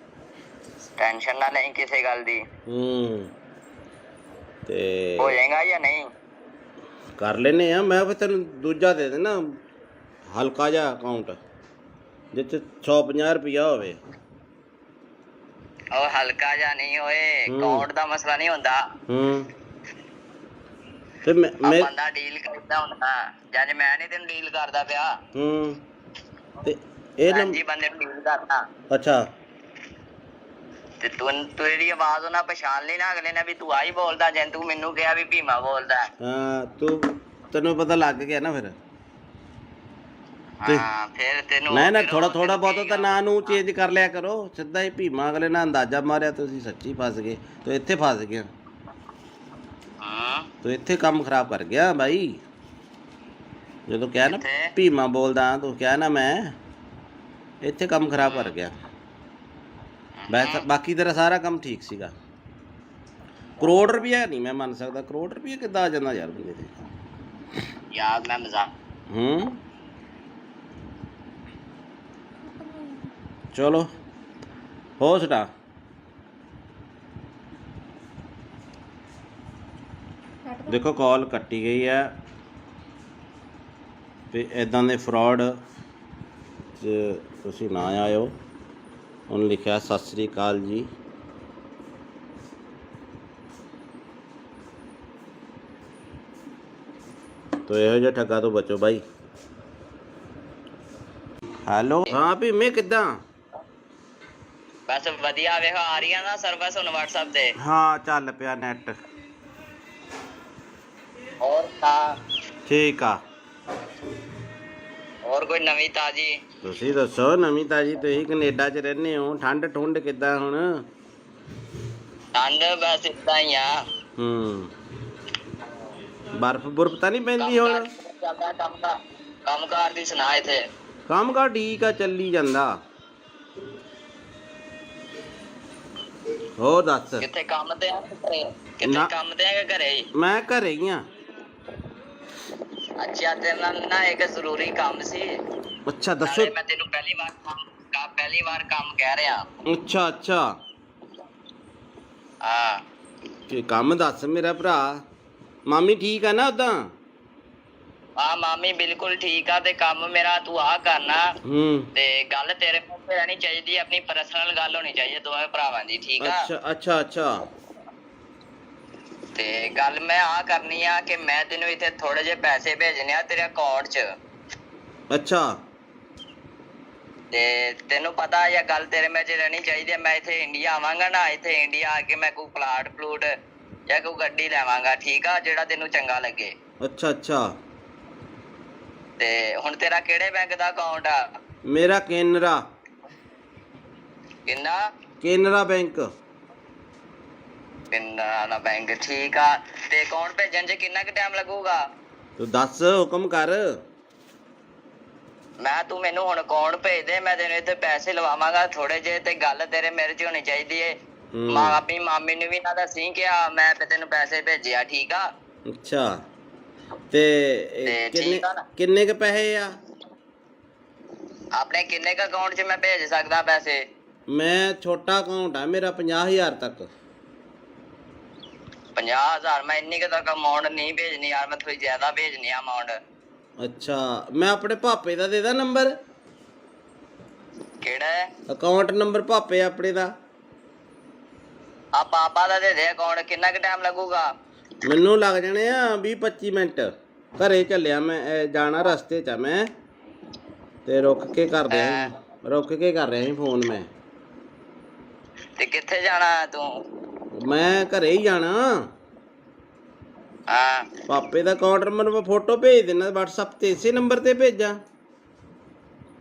ਟੈਨਸ਼ਨ ਨਾ ਲਈ ਕਿਸੇ ਗੱਲ ਦੀ। ਤੇ ਹੋ ਜਾਏਗਾ ਜਾਂ ਨਹੀਂ? ਕਰ ਲੈਨੇ ਆ। ਮੈਂ ਫਿਰ ਤੈਨੂੰ ਦੂਜਾ ਦੇ ਦੇਣਾ, ਹਲਕਾ ਜਿਹਾ ਅਕਾਊਂਟ ਜਿਸ 'ਚ 150 ਰੁਪਇਆ ਹੋਵੇ। ਉਹ ਹਲਕਾ ਜਿਹਾ ਨਹੀਂ ਹੋਏ, ਅਕਾਊਂਟ ਦਾ ਮਸਲਾ ਨਹੀਂ ਹੁੰਦਾ। ਤੇ ਬੰਦਾ ਡੀਲ ਕਰਦਾ ਹੁੰਦਾ, ਜਦ ਮੈਂ ਨਹੀਂ ਤੈਨੂੰ ਡੀਲ ਕਰਦਾ ਪਿਆ। ਤੇ ਇਹ ਜੀ ਬੰਦੇ ਨੂੰ ਡੀਲ ਕਰਦਾ। ਅੱਛਾ, ਤੇ ਤੂੰ ਇਹਦੀ ਆਵਾਜ਼ ਉਹਨਾਂ ਪਛਾਣ ਲਈ ਨਾ ਅਗਲੇ ਨੇ ਵੀ ਤੂੰ ਆਹੀ ਬੋਲਦਾ, ਜੇ ਤੂੰ ਮੈਨੂੰ ਕਿਹਾ ਵੀ ਭੀਮਾ ਬੋਲਦਾ। ਹਾਂ, ਤੈਨੂੰ ਪਤਾ ਲੱਗ ਗਿਆ ਨਾ ਫਿਰ। ਹਾਂ, ਫਿਰ ਤੈਨੂੰ ਨਾ ਥੋੜਾ ਬਹੁਤਾ ਤਾਂ ਨਾਂ ਨੂੰ ਚੇਂਜ ਕਰ ਲਿਆ ਕਰੋ। ਸਿੱਧਾ ਹੀ ਭੀਮਾ ਅਗਲੇ ਨਾਲ ਅੰਦਾਜ਼ਾ ਮਾਰਿਆ, ਤੁਸੀਂ ਸੱਚੀ ਫਸ ਗਏ। ਤੂੰ ਇੱਥੇ ਫਸ ਗਿਆ, ਤੂੰ ਇੱਥੇ ਕੰਮ ਖਰਾਬ ਕਰ ਗਿਆ ਬਾਈ। ਜਦੋਂ ਕਿਹਾ ਨਾ ਭੀਮਾ ਬੋਲਦਾ, ਤੂੰ ਕਿਹਾ ਨਾ ਮੈਂ, ਇੱਥੇ ਕੰਮ ਖਰਾਬ ਕਰ ਗਿਆ। ਬਾਕੀ ਤੇਰਾ ਸਾਰਾ ਕੰਮ ਠੀਕ ਸੀਗਾ। 1 ਕਰੋੜ ਰੁਪਇਆ ਨਹੀਂ ਮੈਂ ਮੰਨ ਸਕਦਾ। 1 ਕਰੋੜ ਰੁਪਇਆ ਕਿੱਦਾਂ ਆ ਜਾਂਦਾ ਯਾਰ ਬੰਦੇ ਤੇ? ਯਾਰ ਮੈਂ ਮਜ਼ਾਕ। ਚਲੋ ਹੋ ਸਟਾ। ਦੇਖੋ ਕਾਲ ਕੱਟੀ ਗਈ ਹੈ। ਤੇ ਇੱਦਾਂ ਦੇ ਫਰਾਡ 'ਚ ਤੁਸੀਂ ਨਾ ਆਇਓ। ਉਹਨੇ ਲਿਖਿਆ ਸਤਿ ਸ੍ਰੀ ਅਕਾਲ ਜੀ। ਤੋ ਇਹੋ ਜਿਹੇ ਠੱਗਾ ਤੋਂ ਬਚੋ ਬਾਈ। ਹੈਲੋ, ਹਾਂ ਭੀਮੇ ਕਿੱਦਾਂ? ਬਸ ਵਧੀਆ। ਵੇਖੋ ਆ ਰਹੀ ਆ ਨਾ ਸਰਵਿਸ ਹੁਣ WhatsApp ਤੇ? ਹਾਂ, ਚੱਲ ਪਿਆ ਨੈਟ। ਹੋਰ ਤਾਂ ਠੀਕ ਆ। ਹੋਰ ਕੋਈ ਨਵੀਂ ਤਾਜੀ? ਤੁਸੀਂ ਦੱਸੋ ਨਵੀਂ ਤਾਜੀ। ਤੁਸੀਂ ਕੈਨੇਡਾ 'ਚ ਰਹਿੰਦੇ ਹੋ, ਠੰਡ ਠੁੰਡ ਕਿੱਦਾਂ ਹੁਣ? ਠੰਡ ਬਸ ਏਦਾਂ ਹੀ ਆ। ਬਰਫ਼ ਬੁਰਫ਼ ਤਾਂ ਨਹੀਂ ਪੈਂਦੀ ਹੁਣ? ਕੰਮ ਕਾਰ ਦੀ ਸੁਣਾ। ਇੱਥੇ ਕੰਮ ਕਾਰ ਠੀਕ ਆ, ਚੱਲੀ ਜਾਂਦਾ। ਹੋਰ ਦੱਸ। ਕਿੱਥੇ ਕੰਮ ਤੇ ਆ? ਕਿੱਥੇ ਕੰਮ ਤੇ ਆ ਕਿ ਘਰੇ ਹੀ? ਮੈਂ ਘਰੇ ਹੀ ਆ। ਅੱਛਾ, ਤੇਰੇ ਨਾਲ ਨਾ ਇੱਕ ਜ਼ਰੂਰੀ ਕੰਮ ਸੀ। ਅੱਛਾ ਦੱਸੋ। ਮੈਂ ਤੈਨੂੰ ਪਹਿਲੀ ਵਾਰ ਕੰਮ ਕਹਿ ਰਿਹਾ। ਅੱਛਾ ਹਾਂ, ਕੀ ਕੰਮ ਦੱਸ ਮੇਰਾ ਭਰਾ। ਮਾਮੀ ਠੀਕ ਆ ਨਾ ਉਦਾਂ? ਹਾਂ, ਮਾਮੀ ਬਿਲਕੁਲ ਠੀਕ ਆ। ਤੇ ਕੰਮ ਮੇਰਾ ਤੂੰ ਆ ਕਰਨਾ। ਤੇ ਗੱਲ ਤੇਰੇ ਮੂੰਹ ਤੇ ਰਹਿਣੀ ਚਾਹੀਦੀ, ਆਪਣੀ ਪਰਸਨਲ ਗੱਲ ਹੋਣੀ ਚਾਹੀਦੀ ਦੋਵੇਂ ਭਰਾਵਾਂ ਦੀ, ਠੀਕ ਆ? ਅੱਛਾ। ਤੇ ਗੱਲ ਮੈਂ ਆ ਕਰਨੀ ਆ ਕਿ ਮੈਂ ਤੈਨੂੰ ਇੱਥੇ ਥੋੜੇ ਜਿਹੇ ਪੈਸੇ ਭੇਜਣੇ ਆ ਤੇਰੇ ਅਕਾਊਂਟ 'ਚ। ਅੱਛਾ। ਤੇ ਤੈਨੂੰ ਪਤਾ ਜਾਂ ਗੱਲ ਤੇਰੇ ਮੈਂ ਚ ਰਹਿਣੀ ਚਾਹੀਦੀ ਹੈ। ਮੈਂ ਇੱਥੇ ਇੰਡੀਆ ਆਵਾਂਗਾ ਨਾ, ਇੱਥੇ ਇੰਡੀਆ ਆ ਕੇ ਮੈਂ ਕੋਈ ਪਲਾਟ ਪਲੂਟ ਜਾਂ ਕੋਈ ਗੱਡੀ ਲੈਵਾਂਗਾ, ਠੀਕ ਆ, ਜਿਹੜਾ ਤੈਨੂੰ ਚੰਗਾ ਲੱਗੇ। ਅੱਛਾ ਅੱਛਾ। ਤੇ ਹੁਣ ਤੇਰਾ ਕਿਹੜੇ ਬੈਂਕ ਦਾ ਅਕਾਊਂਟ ਆ? ਮੇਰਾ ਕੇਨਰਾ। ਕਿੰਨਾ? ਕੇਨਰਾ ਬੈਂਕ। ਕੇਨਰਾ ਬੈਂਕ, ਠੀਕ ਆ। ਤੇ ਅਕਾਊਂਟ ਭੇਜਣ 'ਚ ਕਿੰਨਾ ਕੁ ਟਾਈਮ ਲੱਗੂਗਾ? ਤੂੰ ਦੱਸ, ਹੁਕਮ ਕਰ। ਮੈਂ ਤੂੰ ਮੈਨੂੰ ਹੁਣ ਅਕਾਊਂਟ ਭੇਜ ਦੇ, ਮੈਂ ਤੈਨੂੰ ਇੱਥੇ ਪੈਸੇ ਲਵਾਵਾਂਗਾ ਥੋੜੇ ਜਿਹੇ। ਤੇ ਗੱਲ ਤੇਰੇ ਮੇਰੇ 'ਚ ਹੋਣੀ ਚਾਹੀਦੀ ਏ। ਆਪਣੀ ਮਾਮੀ ਨੂੰ ਵੀ ਨਾ ਦੱਸੀ ਕਿ ਮੈਂ ਤੈਨੂੰ ਪੈਸੇ ਭੇਜਿਆ, ਠੀਕ ਆ? ਅੱਛਾ। ਤੇ ਕਿੰਨੇ ਕ ਪੈਸੇ ਆ ਆਪਣੇ? ਕਿੰਨੇ ਕ ਅਕਾਊਂਟ 'ਚ ਮੈਂ ਭੇਜ ਸਕਦਾ ਪੈਸੇ? ਮੈਂ ਛੋਟਾ ਅਕਾਊਂਟ ਆ ਮੇਰਾ, 50,000 ਤੱਕ। 50,000? ਮੈਂ ਇੰਨੀ ਕੁ ਤੱਕ ਅਮਾਊਂਟ ਨਹੀਂ ਭੇਜਣੀ ਯਾਰ, ਮੈਂ ਥੋੜੀ ਜ਼ਿਆਦਾ ਭੇਜਣੀ ਆ ਅਮਾਊਂਟ। ਅੱਛਾ, ਮੈਂ ਆਪਣੇ ਭਾਪੇ ਦਾ ਦੇ ਦਾਂ ਨੰਬਰ? ਕਿਹੜਾ ਅਕਾਊਂਟ ਨੰਬਰ? ਭਾਪੇ ਆਪਣੇ ਦਾ। ਆ ਪਾਪਾ ਦਾ ਦੇ ਦੇ ਅਕਾਊਂਟ। ਕਿੰਨਾ ਕੁ ਟਾਈਮ ਲੱਗੂਗਾ? ਮੈਨੂੰ ਲੱਗ ਜਾਣੇ ਆ 20-25 ਮਿੰਟ। ਘਰੇ ਚੱਲਿਆ ਮੈਂ, ਜਾਣਾ ਰਸਤੇ 'ਚ ਆ ਮੈਂ, ਤੇ ਰੁਕ ਕੇ ਕਰ ਰਿਹਾ ਸੀ ਫੋਨ ਮੈਂ। ਤੇ ਕਿੱਥੇ ਜਾਣਾ ਤੂੰ? ਮੈਂ ਘਰੇ ਹੀ ਜਾਣਾ। ਹਾਂ, ਪਾਪੇ ਦਾ ਅਕਾਊਂਟ ਨੰਬਰ ਮੈਂ ਫੋਟੋ ਭੇਜ ਦੇਣਾ WhatsApp ਤੇ, ਇਸੇ ਨੰਬਰ ਤੇ ਭੇਜਾਂ?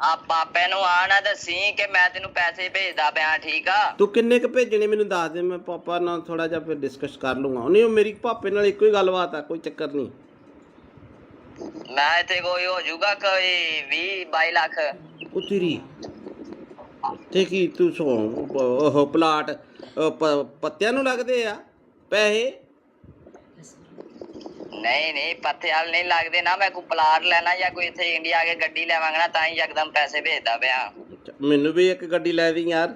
ਆ ਪਾਪੇ ਨੂੰ ਆ ਨਾ ਦੱਸੀ ਕਿ ਮੈਂ ਤੈਨੂੰ ਪੈਸੇ ਭੇਜਦਾ ਪਿਆ, ਠੀਕ ਆ? ਤੂੰ ਕਿੰਨੇ ਕ ਭੇਜਣੇ ਮੈਨੂੰ ਦੱਸ ਦੇ, ਮੈਂ ਪਾਪਾ ਨਾਲ ਥੋੜਾ ਜਿਹਾ ਫਿਰ ਡਿਸਕਸ ਕਰ ਲੂੰਗਾ। ਨਹੀਂ, ਮੇਰੀ ਪਾਪੇ ਨਾਲ ਇੱਕੋ ਹੀ ਗੱਲਬਾਤ ਆ, ਕੋਈ ਚੱਕਰ ਨਹੀਂ। ਮੈਂ ਇੱਥੇ ਕੋਈ ਹੋ ਜਾਊਗਾ ਕੋਈ 20-22 ਲੱਖ। ਉਹ ਤੇਰੀ ਤੇ ਕੀ ਤੂੰ ਉਹ ਪਲਾਟ ਪੱਤਿਆਂ ਨੂੰ ਲੱਗਦੇ ਆ ਪੈਸੇ? ਨਹੀਂ ਪੱਥੇ ਵਾਲ ਨਹੀਂ ਲੱਗਦੇ ਨਾ। ਮੈਂ ਕੋਈ ਪਲਾਟ ਲੈਣਾ ਜਾਂ ਕੋਈ ਇੱਥੇ ਇੰਡੀਆ ਆ ਕੇ ਗੱਡੀ ਲੈਵਾਂਗਾ ਨਾ, ਤਾਂ ਹੀ ਯਕਦਮ ਪੈਸੇ ਭੇਜਦਾ ਪਿਆ। ਮੈਨੂੰ ਵੀ ਇੱਕ ਗੱਡੀ ਲੈ ਦੀ ਯਾਰ।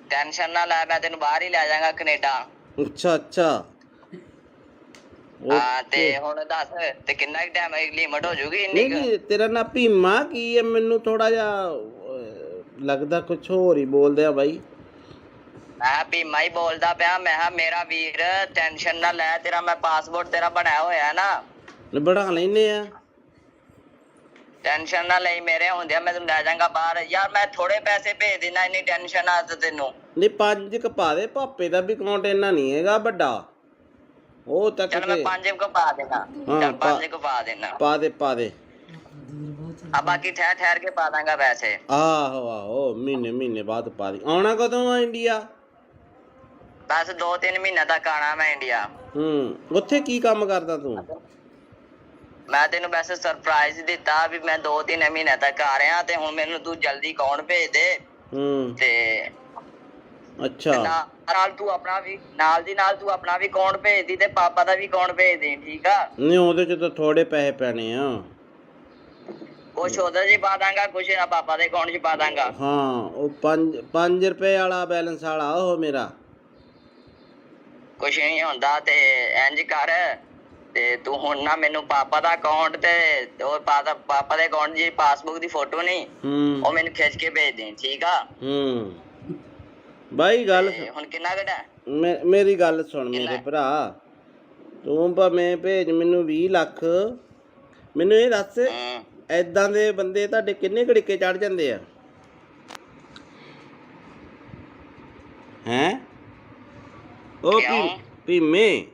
ਟੈਨਸ਼ਨ ਨਾ ਲੈ, ਮੈਂ ਤੈਨੂੰ ਬਾਹਰ ਹੀ ਲੈ ਜਾਵਾਂਗਾ, ਕੈਨੇਡਾ। ਅੱਛਾ ਅੱਛਾ। ਹਾਂ, ਤੇ ਹੁਣ ਦੱਸ ਤੇ ਕਿੰਨਾ ਕੁ ਟਾਈਮ ਲਿਮਟ ਹੋ ਜੂਗੀ ਇੰਨੀ? ਨਹੀਂ, ਤੇਰਾ ਨਾਂ ਭੀਮਾ ਕੀ ਹੈ? ਮੈਨੂੰ ਥੋੜਾ ਜਿਹਾ ਲੱਗਦਾ ਕੁਛ ਹੋਰ ਹੀ ਬੋਲਦੇ ਆ ਬਾਈ। ਮੈਂ ਭੀਮਾ ਹੀ ਬੋਲਦਾ ਪਿਆ। ਮੈਂ ਕਿਹਾ ਮੇਰਾ ਵੀਰ ਟੈਨਸ਼ਨ ਨਾ ਲੈ, ਤੇਰਾ ਮੈਂ ਪਾਸਪੋਰਟ ਤੇਰਾ ਬਣਾਇਆ ਹੋਇਆ ਨਾ। ਬਣਾ ਲੈਨੇ ਆ। ਟੈਨਸ਼ਨ ਨਾ ਲਈ, ਮੇਰੇ ਹੁੰਦਿਆਂ ਮੈਂ ਤੈਨੂੰ ਲੈ ਜਾਵਾਂਗਾ ਬਾਹਰ। ਯਾਰ ਮੈਂ ਥੋੜੇ ਪੈਸੇ ਭੇਜ ਦੇਣਾ, ਇੰਨੀ ਟੈਨਸ਼ਨ ਆ ਤੈਨੂੰ? ਨਹੀਂ, 5 ਕ ਪਾ ਦੇ। ਭਾਪੇ ਦਾ ਵੀ ਅਕਾਊਂਟ ਇੰਨਾ ਨਹੀਂ ਹੈਗਾ ਵੱਡਾ, ਉਹ ਤੱਕ। ਚਲ ਮੈਂ 5 ਕੁ ਪਾ ਦੇਣਾ। ਚਲ 5 ਕੁ ਪਾ ਦੇਣਾ। ਪਾ ਦੇ। ਆ ਬਾਕੀ ਠਹਿਰ ਕੇ ਪਾ ਦਾਂਗਾ ਪੈਸੇ। ਆਹੋ, ਮਹੀਨੇ ਬਾਅਦ ਪਾ ਦੀ। ਆਉਣਾ ਕਦੋਂ ਆ ਇੰਡੀਆ? ਬਸ 2-3 ਮਹੀਨੇ ਤੱਕ ਆਣਾ ਮੈਂ ਇੰਡੀਆ। ਉੱਥੇ ਕੀ ਕੰਮ ਕਰਦਾ ਤੂੰ? ਮੈਂ ਤੈਨੂੰ ਵੈਸੇ ਸਰਪ੍ਰਾਈਜ਼ ਦਿੱਤਾ ਵੀ ਮੈਂ 2-3 ਮਹੀਨੇ ਤੱਕ ਆ ਰਿਹਾ, ਤੇ ਹੁਣ ਮੈਨੂੰ ਤੂੰ ਜਲਦੀ ਅਕਾਊਂਟ ਭੇਜ ਦੇ। ਤੇ ਅੱਛਾ, ਨਾਲ ਤੂੰ ਆਪਣਾ ਵੀ ਨਾਲ ਤੂੰ ਆਪਣਾ ਵੀ ਅਕਾਊਂਟ ਭੇਜ ਦੀ, ਤੇ ਪਾਪਾ ਦਾ ਵੀ ਅਕਾਊਂਟ ਭੇਜ ਦੇ, ਠੀਕ ਆ? ਨਹੀਂ, ਉਹਦੇ ਚ ਤਾਂ ਥੋੜੇ ਪੈਸੇ ਪੈਣੇ ਆ। ਕੁਛ ਉਹਦੇ 'ਚ ਪਾ ਦਾਂਗਾ, ਕੁਛ ਪਾਪਾ ਦੇ ਅਕਾਊਂਟ 'ਚ ਪਾ ਦਾਂਗਾ। ਹਾਂ, ਉਹ 5 ਰੁਪਏ ਵਾਲਾ ਬੈਲੈਂਸ ਵਾਲਾ ਉਹ ਮੇਰਾ। ਕੁਛ ਨਹੀਂ ਹੁੰਦਾ। ਤੇ ਇੰਜ ਕਰ, ਤੇ ਤੂੰ ਹੁਣ ਨਾ ਮੈਨੂੰ ਪਾਪਾ ਦਾ ਅਕਾਊਂਟ ਤੇ ਉਹ ਪਾਪਾ ਦੇ ਅਕਾਊਂਟ ਦੀ ਪਾਸਬੁੱਕ ਦੀ ਫੋਟੋ ਨਹੀਂ, ਉਹ ਮੈਨੂੰ ਖਿੱਚ ਕੇ ਭੇਜ ਦੇ, ਠੀਕ ਆ? ਬਾਈ ਗੱਲ ਹੁਣ ਕਿੰਨਾ ਘਟਾ? ਮੇਰੀ ਗੱਲ ਸੁਣ ਮੇਰੇ ਭਰਾ, ਤੂੰ ਭਾਵੇਂ ਭੇਜ ਮੈਨੂੰ 20 ਲੱਖ। ਮੈਨੂੰ ਇਹ ਦੱਸ, ਏਦਾਂ ਦੇ ਬੰਦੇ ਤੁਹਾਡੇ ਕਿੰਨੇ ਘੜੀਕੇ ਚੜ ਜਾਂਦੇ ਆ? ਹੈਂ? ਉਹ ਭੀਮੇ,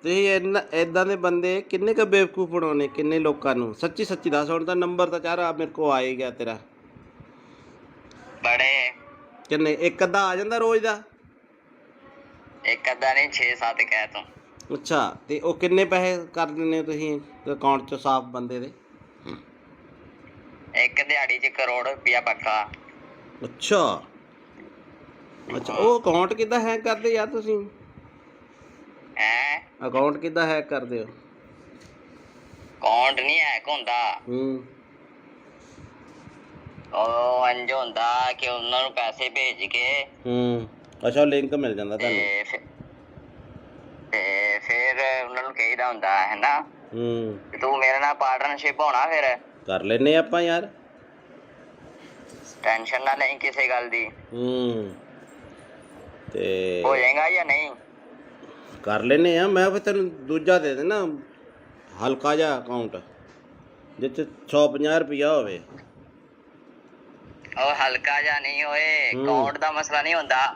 ਤੁਸੀਂ ਏਦਾਂ ਦੇ ਬੰਦੇ ਕਿੰਨੇ ਕ ਬੇਵਕੂਫ ਬਣਾਉਣੇ, ਕਿੰਨੇ ਲੋਕਾਂ ਨੂੰ? ਸੱਚੀ ਦੱਸ। ਹੁਣ ਤਾਂ ਨੰਬਰ ਤਾਂ ਚਾਰਾ ਮੇਰੇ ਕੋਲ ਆ ਹੀ ਗਿਆ ਤੇਰਾ। ਬੜੇ ਕਿੰਨੇ? ਇੱਕ ਅੱਧਾ ਆ ਜਾਂਦਾ ਰੋਜ਼ ਦਾ? ਇੱਕ ਅੱਧਾ ਨਹੀਂ, 6-7 ਕਹਿ ਤੂੰ। ਅੱਛਾ, ਤੇ ਉਹ ਕਿੰਨੇ ਪੈਸੇ ਕਰ ਦਿੰਦੇ ਤੁਸੀਂ ਅਕਾਊਂਟ 'ਚ ਸਾਫ਼ ਬੰਦੇ ਦੇ? ਇੱਕ ਦਿਹਾੜੀ 'ਚ 1 ਕਰੋੜ ਰੁਪਇਆ ਪੱਕਾ। ਅੱਛਾ, ਉਹ ਅਕਾਊਂਟ ਕਿੱਦਾਂ ਹੈਕ ਕਰਦੇ ਯਾਰ ਤੁਸੀਂ? ਅਕਾਊਂਟ ਕਿੱਦਾਂ ਹੈਕ ਕਰਦੇ ਹੋ? ਅਕਾਊਂਟ ਨਹੀਂ ਹੈਕ ਹੁੰਦਾ। ਉਹ ਇੰਝ ਹੁੰਦਾ ਕਿ ਉਹਨਾਂ ਨੂੰ ਪੈਸੇ ਭੇਜ ਕੇ ਅੱਛਾ, ਲਿੰਕ ਮਿਲ ਜਾਂਦਾ ਤੁਹਾਨੂੰ? ਤੇ ਫਿਰ ਉਹਨਾਂ ਨੂੰ ਕਹੀਦਾ ਹੁੰਦਾ ਹੈ ਨਾ, ਤੂੰ ਮੇਰੇ ਨਾਲ ਪਾਰਟਨਰਸ਼ਿਪ ਹੋਣਾ, ਫਿਰ ਕਰ ਲੈਨੇ ਆਪਾਂ ਯਾਰ। ਟੈਨਸ਼ਨ ਨਾ ਲਈ ਕਿਸੇ ਗੱਲ ਦੀ। ਤੇ ਹੋ ਜਾਏਗਾ ਜਾਂ ਨਹੀਂ? ਕਰ ਲੈਨੇ ਆ। ਮੈਂ ਫਿਰ ਤੈਨੂੰ ਦੂਜਾ ਦੇ ਦੇਣਾ, ਹਲਕਾ ਜਿਹਾ ਅਕਾਊਂਟ। ਜਿਹ 'ਚ 150 ਰੁਪਇਆ ਹੋਵੇ। ਉਹ ਹਲਕਾ ਜਿਹਾ ਨਹੀਂ ਓਏ, ਅਕਾਊਂਟ ਦਾ ਮਸਲਾ ਨਹੀਂ ਹੁੰਦਾ।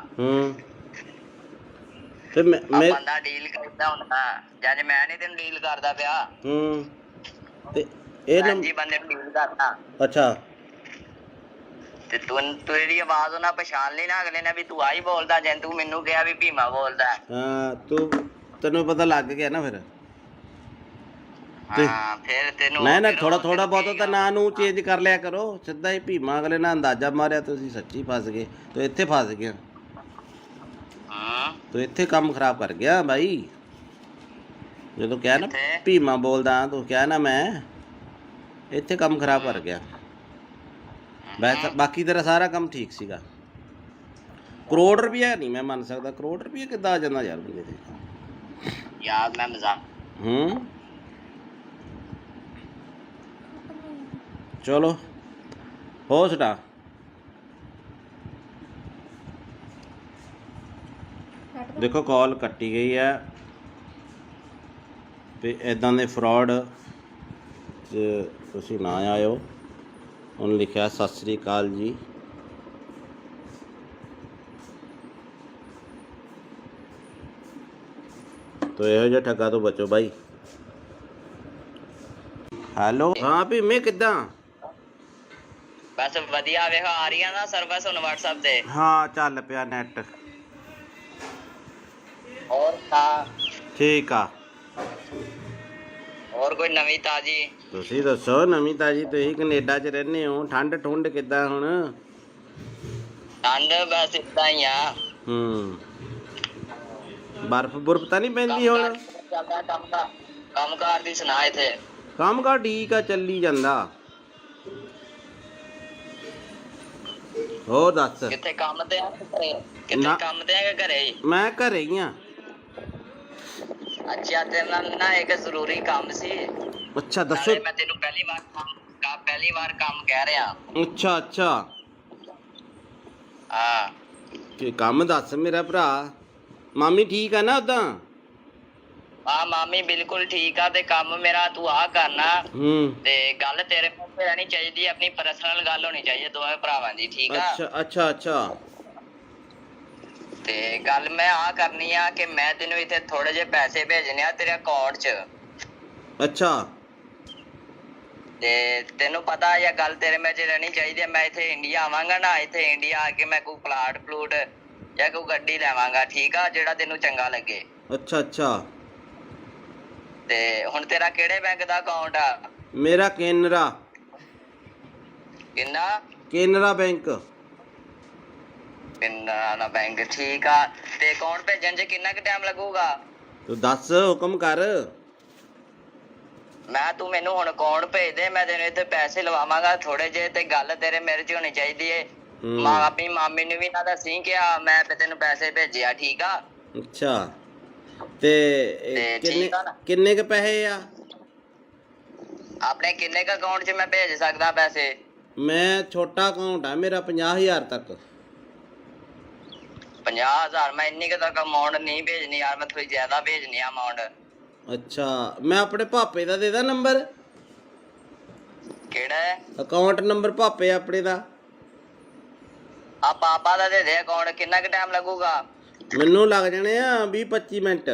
ਤੇ ਮੈਂ ਬੰਦਾ ਡੀਲ ਕਰਦਾ ਹੁੰਦਾ, ਜਦ ਮੈਂ ਨਹੀਂ ਤੈਨੂੰ ਡੀਲ ਕਰਦਾ ਪਿਆ। ਤੇ ਇਹ ਜੀ ਬੰਦੇ ਨੂੰ ਡੀਲ ਕਰਦਾ। ਅੱਛਾ ਤੇ ਤੂੰ ਤੇਰੀ ਆਵਾਜ਼ ਉਹਨਾਂ ਪਛਾਣ ਲਈ ਨਾ ਅਗਲੇ ਨੇ ਵੀ ਤੂੰ ਆਹੀ ਬੋਲਦਾ, ਜੇ ਤੂੰ ਮੈਨੂੰ ਕਿਹਾ ਵੀ ਭੀਮਾ ਬੋਲਦਾ। ਹਾਂ ਤੈਨੂੰ ਪਤਾ ਲੱਗ ਗਿਆ ਨਾ ਫਿਰ। ਹਾਂ ਫਿਰ ਤੈਨੂੰ ਨਾ ਥੋੜਾ ਬਹੁਤਾ ਤਾਂ ਨਾਂ ਨੂੰ ਚੇਂਜ ਕਰ ਲਿਆ ਕਰੋ। ਸਿੱਧਾ ਹੀ ਭੀਮਾ ਅਗਲੇ ਨਾਲ ਅੰਦਾਜ਼ਾ ਮਾਰਿਆ, ਤੁਸੀਂ ਸੱਚੀ ਫਸ ਗਏ। ਤੂੰ ਇੱਥੇ ਫਸ ਗਿਆ, ਤੂੰ ਇੱਥੇ ਕੰਮ ਖਰਾਬ ਕਰ ਗਿਆ ਬਾਈ। ਜਦੋਂ ਕਿਹਾ ਨਾ ਭੀਮਾ ਬੋਲਦਾ, ਤੂੰ ਕਿਹਾ ਨਾ ਮੈਂ ਇੱਥੇ ਕੰਮ ਖਰਾਬ ਕਰ ਗਿਆ। ਬਾਕੀ ਤੇਰਾ ਸਾਰਾ ਕੰਮ ਠੀਕ ਸੀਗਾ। ਕਰੋੜ ਰੁਪਇਆ ਨਹੀਂ ਮੈਂ ਮੰਨ ਸਕਦਾ। ਕਰੋੜ ਰੁਪਇਆ ਕਿੱਦਾਂ ਆ ਜਾਂਦਾ ਯਾਰ ਬੰਦੇ ਤੇ ਯਾਰ? ਮੈਂ ਮਜ਼ਾਕ ਚਲੋ ਹੋ ਸੁਣਾ। ਦੇਖੋ ਕਾਲ ਕੱਟੀ ਗਈ ਹੈ ਤੇ ਇੱਦਾਂ ਦੇ ਫਰਾਡ ਤੁਸੀਂ ਨਾ ਆਇਓ। ਉਹਨੇ ਲਿਖਿਆ ਸਤਿ ਸ੍ਰੀ ਅਕਾਲ ਜੀ। ਤੋ ਇਹੋ ਜਿਹੇ ਠੱਗਾ ਤੋਂ ਬਚੋ ਬਾਈ। ਹੈਲੋ ਹਾਂ ਭੀਮੇ ਕਿੱਦਾਂ? ਬਸ ਵਧੀਆ। ਵੇਖ ਆ ਰਹੀ ਆ ਨਾ ਸਰਵਿਸ ਹੁਣ WhatsApp ਤੇ। ਹਾਂ ਚੱਲ ਪਿਆ ਨੈਟ। ਹੋਰ ਤਾਂ ਠੀਕ ਆ। ਹੋਰ ਕੋਈ ਨਵੀਂ ਤਾਜੀ? ਤੁਸੀਂ ਦੱਸੋ ਨਵੀਂ ਤਾਜੀ। ਤੁਸੀਂ ਕੈਨੇਡਾ 'ਚ ਰਹਿੰਦੇ ਹੋ, ਠੰਡ ਠੁੰਡ ਕਿੱਦਾਂ ਹੁਣ? ਠੰਡ ਬਸ ਏਦਾਂ ਹੀ ਆ। ਬਰਫ਼ ਬੁਰਫ਼ ਤਾਂ ਨਹੀਂ ਪੈਂਦੀ ਹੁਣ? ਕੰਮ ਕਾਰ ਦੀ ਸੁਣਾ। ਇੱਥੇ ਕੰਮ ਕਾਰ ਠੀਕ ਆ, ਚੱਲੀ ਜਾਂਦਾ। ਹੋਰ ਦੱਸ। ਕਿੱਥੇ ਕੰਮ ਤੇ ਆ? ਕਿੱਥੇ ਕੰਮ ਤੇ ਆ ਕਿ ਘਰੇ ਹੀ? ਮੈਂ ਘਰੇ ਹੀ ਆ। ਅੱਛਾ ਤੇਰੇ ਨਾਲ ਨਾ ਇੱਕ ਜ਼ਰੂਰੀ ਕੰਮ ਸੀ। ਅੱਛਾ ਦੱਸੋ। ਮੈਂ ਤੈਨੂੰ ਪਹਿਲੀ ਵਾਰ ਕੰਮ ਕਹਿ ਰਿਹਾ। ਅੱਛਾ ਹਾਂ ਕੀ ਕੰਮ ਦੱਸ ਮੇਰਾ ਭਰਾ। ਮਾਮੀ ਠੀਕ ਆ ਨਾ ਉਦਾਂ? ਹਾਂ ਮਾਮੀ ਬਿਲਕੁਲ ਠੀਕ ਆ। ਤੇ ਕੰਮ ਮੇਰਾ ਤੂੰ ਆਹ ਕਰਨਾ। ਤੇ ਗੱਲ ਤੇਰੇ ਮੂੰਹ ਤੇ ਰਹਿਣੀ ਚਾਹੀਦੀ, ਆਪਣੀ ਪਰਸਨਲ ਗੱਲ ਹੋਣੀ ਚਾਹੀਦੀ ਦੋਵੇਂ ਭਰਾਵਾਂ ਦੀ, ਠੀਕ ਆ? ਅੱਛਾ ਤੇ ਗੱਲ ਮੈਂ ਆਹ ਕਰਨੀ ਆ ਕਿ ਮੈਂ ਤੈਨੂੰ ਇੱਥੇ ਥੋੜੇ ਜਿਹੇ ਪੈਸੇ ਭੇਜਣੇ ਆ ਤੇਰੇ ਅਕਾਊਂਟ 'ਚ। ਅੱਛਾ ਤੇ ਤੈਨੂੰ ਪਤਾ ਇਹ ਗੱਲ ਤੇਰੇ ਵਿੱਚ ਰਹਿਣੀ ਚਾਹੀਦੀ। ਮੈਂ ਇੱਥੇ ਇੰਡੀਆ ਆਵਾਂਗਾ ਨਾ, ਇੱਥੇ ਇੰਡੀਆ ਆ ਕੇ ਮੈਂ ਕੋਈ ਪਲਾਟ ਪਲੂਟ ਜਾਂ ਕੋਈ ਗੱਡੀ ਲੈਵਾਂਗਾ, ਠੀਕ ਆ? ਜਿਹੜਾ ਤੈਨੂੰ ਚੰਗਾ ਲੱਗੇ। ਅੱਛਾ ਤੇ ਹੁਣ ਤੇਰਾ ਕਿਹੜੇ ਬੈਂਕ ਦਾ ਅਕਾਊਂਟ ਆ? ਮੇਰਾ ਕੇਨਰਾ। ਕਿੰਨਾ? ਕੇਨਰਾ ਬੈਂਕ। ਕੇਨਰਾ ਬੈਂਕ, ਠੀਕ ਆ। ਤੇ ਅਕਾਊਂਟ ਭੇਜਣ 'ਚ ਕਿੰਨਾ ਕੁ ਟਾਈਮ ਲੱਗੂਗਾ? ਤੂੰ ਦੱਸ, ਹੁਕਮ ਕਰ। ਮੈਂ ਤੂੰ ਮੈਨੂੰ ਹੁਣ ਅਕਾਊਂਟ ਭੇਜ ਦੇ, ਮੈਂ ਤੈਨੂੰ ਇੱਥੇ ਪੈਸੇ ਲਵਾਵਾਂਗਾ ਥੋੜੇ ਜਿਹੇ। ਤੇ ਗੱਲ ਤੇਰੇ ਮੇਰੇ 'ਚ ਹੋਣੀ ਚਾਹੀਦੀ ਏ। ਆਪਣੀ ਮਾਮੀ ਨੂੰ ਵੀ ਨਾ ਦੱਸੀ ਕਿ ਮੈਂ ਤੈਨੂੰ ਪੈਸੇ ਭੇਜਿਆ, ਠੀਕ ਆ? ਅੱਛਾ ਤੇ ਕਿੰਨੇ ਕ ਪੈਸੇ ਆ ਆਪਣੇ? ਕਿੰਨੇ ਕ ਅਕਾਊਂਟ 'ਚ ਮੈਂ ਭੇਜ ਸਕਦਾ ਪੈਸੇ? ਮੈਂ ਛੋਟਾ ਅਕਾਊਂਟ ਆ ਮੇਰਾ, 50,000 ਤੱਕ। 50,000? ਮੈਂ ਇੰਨੀ ਕੁ ਤੱਕ ਅਮਾਊਂਟ ਨਹੀਂ ਭੇਜਣੀ ਯਾਰ, ਮੈਂ ਥੋੜੀ ਜ਼ਿਆਦਾ ਭੇਜਣੀ ਆ ਅਮਾਊਂਟ। ਅੱਛਾ ਮੈਂ ਆਪਣੇ ਭਾਪੇ ਦਾ ਦੇ ਦਾਂ ਨੰਬਰ? ਕਿਹੜਾ ਅਕਾਊਂਟ ਨੰਬਰ? ਭਾਪੇ ਆਪਣੇ ਦਾ। ਆ ਪਾਪਾ ਦਾ ਦੇ ਦੇ ਅਕਾਊਂਟ। ਕਿੰਨਾ ਕੁ ਟਾਈਮ ਲੱਗੂਗਾ? ਮੈਨੂੰ ਲੱਗ ਜਾਣੇ ਆ 20-25 ਮਿੰਟ।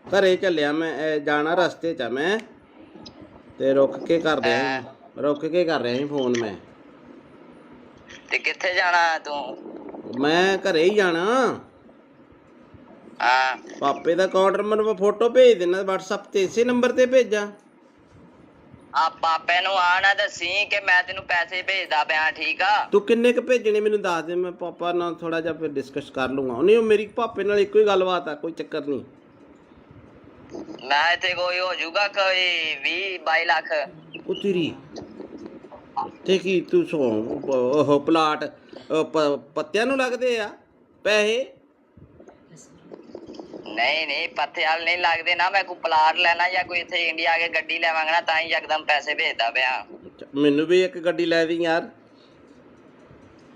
ਘਰੇ ਚੱਲਿਆ ਮੈਂ, ਜਾਣਾ ਰਸਤੇ 'ਚ ਆ ਮੈਂ, ਤੇ ਰੁਕ ਕੇ ਕਰ ਰਿਹਾ ਸੀ ਫੋਨ ਮੈਂ। ਤੇ ਕਿੱਥੇ ਜਾਣਾ ਤੂੰ? ਮੈਂ ਘਰੇ ਹੀ ਜਾਣਾ। ਹਾਂ ਪਾਪੇ ਦਾ ਅਕਾਊਂਟ ਨੰਬਰ ਮੈਂ ਫੋਟੋ ਭੇਜ ਦੇਣਾ WhatsApp ਤੇ, ਇਸੇ ਨੰਬਰ ਤੇ ਭੇਜਾਂ? ਆ ਪਾਪੇ ਨੂੰ ਆ ਨਾ ਦੱਸੀ ਕਿ ਮੈਂ ਤੈਨੂੰ ਪੈਸੇ ਭੇਜਦਾ ਪਿਆ, ਠੀਕ ਆ? ਤੂੰ ਕਿੰਨੇ ਕ ਭੇਜਣੇ ਮੈਨੂੰ ਦੱਸ ਦੇ, ਮੈਂ ਪਾਪਾ ਨਾਲ ਥੋੜਾ ਜਿਹਾ ਫਿਰ ਡਿਸਕਸ ਕਰ ਲੂੰਗਾ। ਨਹੀਂ ਮੇਰੀ ਪਾਪੇ ਨਾਲ ਇੱਕੋ ਹੀ ਗੱਲਬਾਤ ਆ, ਕੋਈ ਚੱਕਰ ਨਹੀਂ। ਮੈਂ ਇੱਥੇ ਕੋਈ ਹੋ ਜਾਊਗਾ ਕੋਈ 20-22 ਲੱਖ। ਉਹ ਤੇਰੀ ਤੇ ਕੀ ਤੂੰ ਉਹ ਪਲਾਟ ਪੱਤਿਆਂ ਨੂੰ ਲੱਗਦੇ ਆ ਪੈਸੇ? ਨਹੀਂ ਪੱਥੇ ਵਾਲ ਨਹੀਂ ਲੱਗਦੇ ਨਾ। ਮੈਂ ਕੋਈ ਪਲਾਟ ਲੈਣਾ ਜਾਂ ਕੋਈ ਇੱਥੇ ਇੰਡੀਆ ਆ ਕੇ ਗੱਡੀ ਲੈਵਾਂਗਾ ਨਾ, ਤਾਂ ਹੀ ਯਕਦਮ ਪੈਸੇ ਭੇਜਦਾ ਪਿਆ। ਮੈਨੂੰ ਵੀ ਇੱਕ ਗੱਡੀ ਲੈ ਦੀ ਯਾਰ।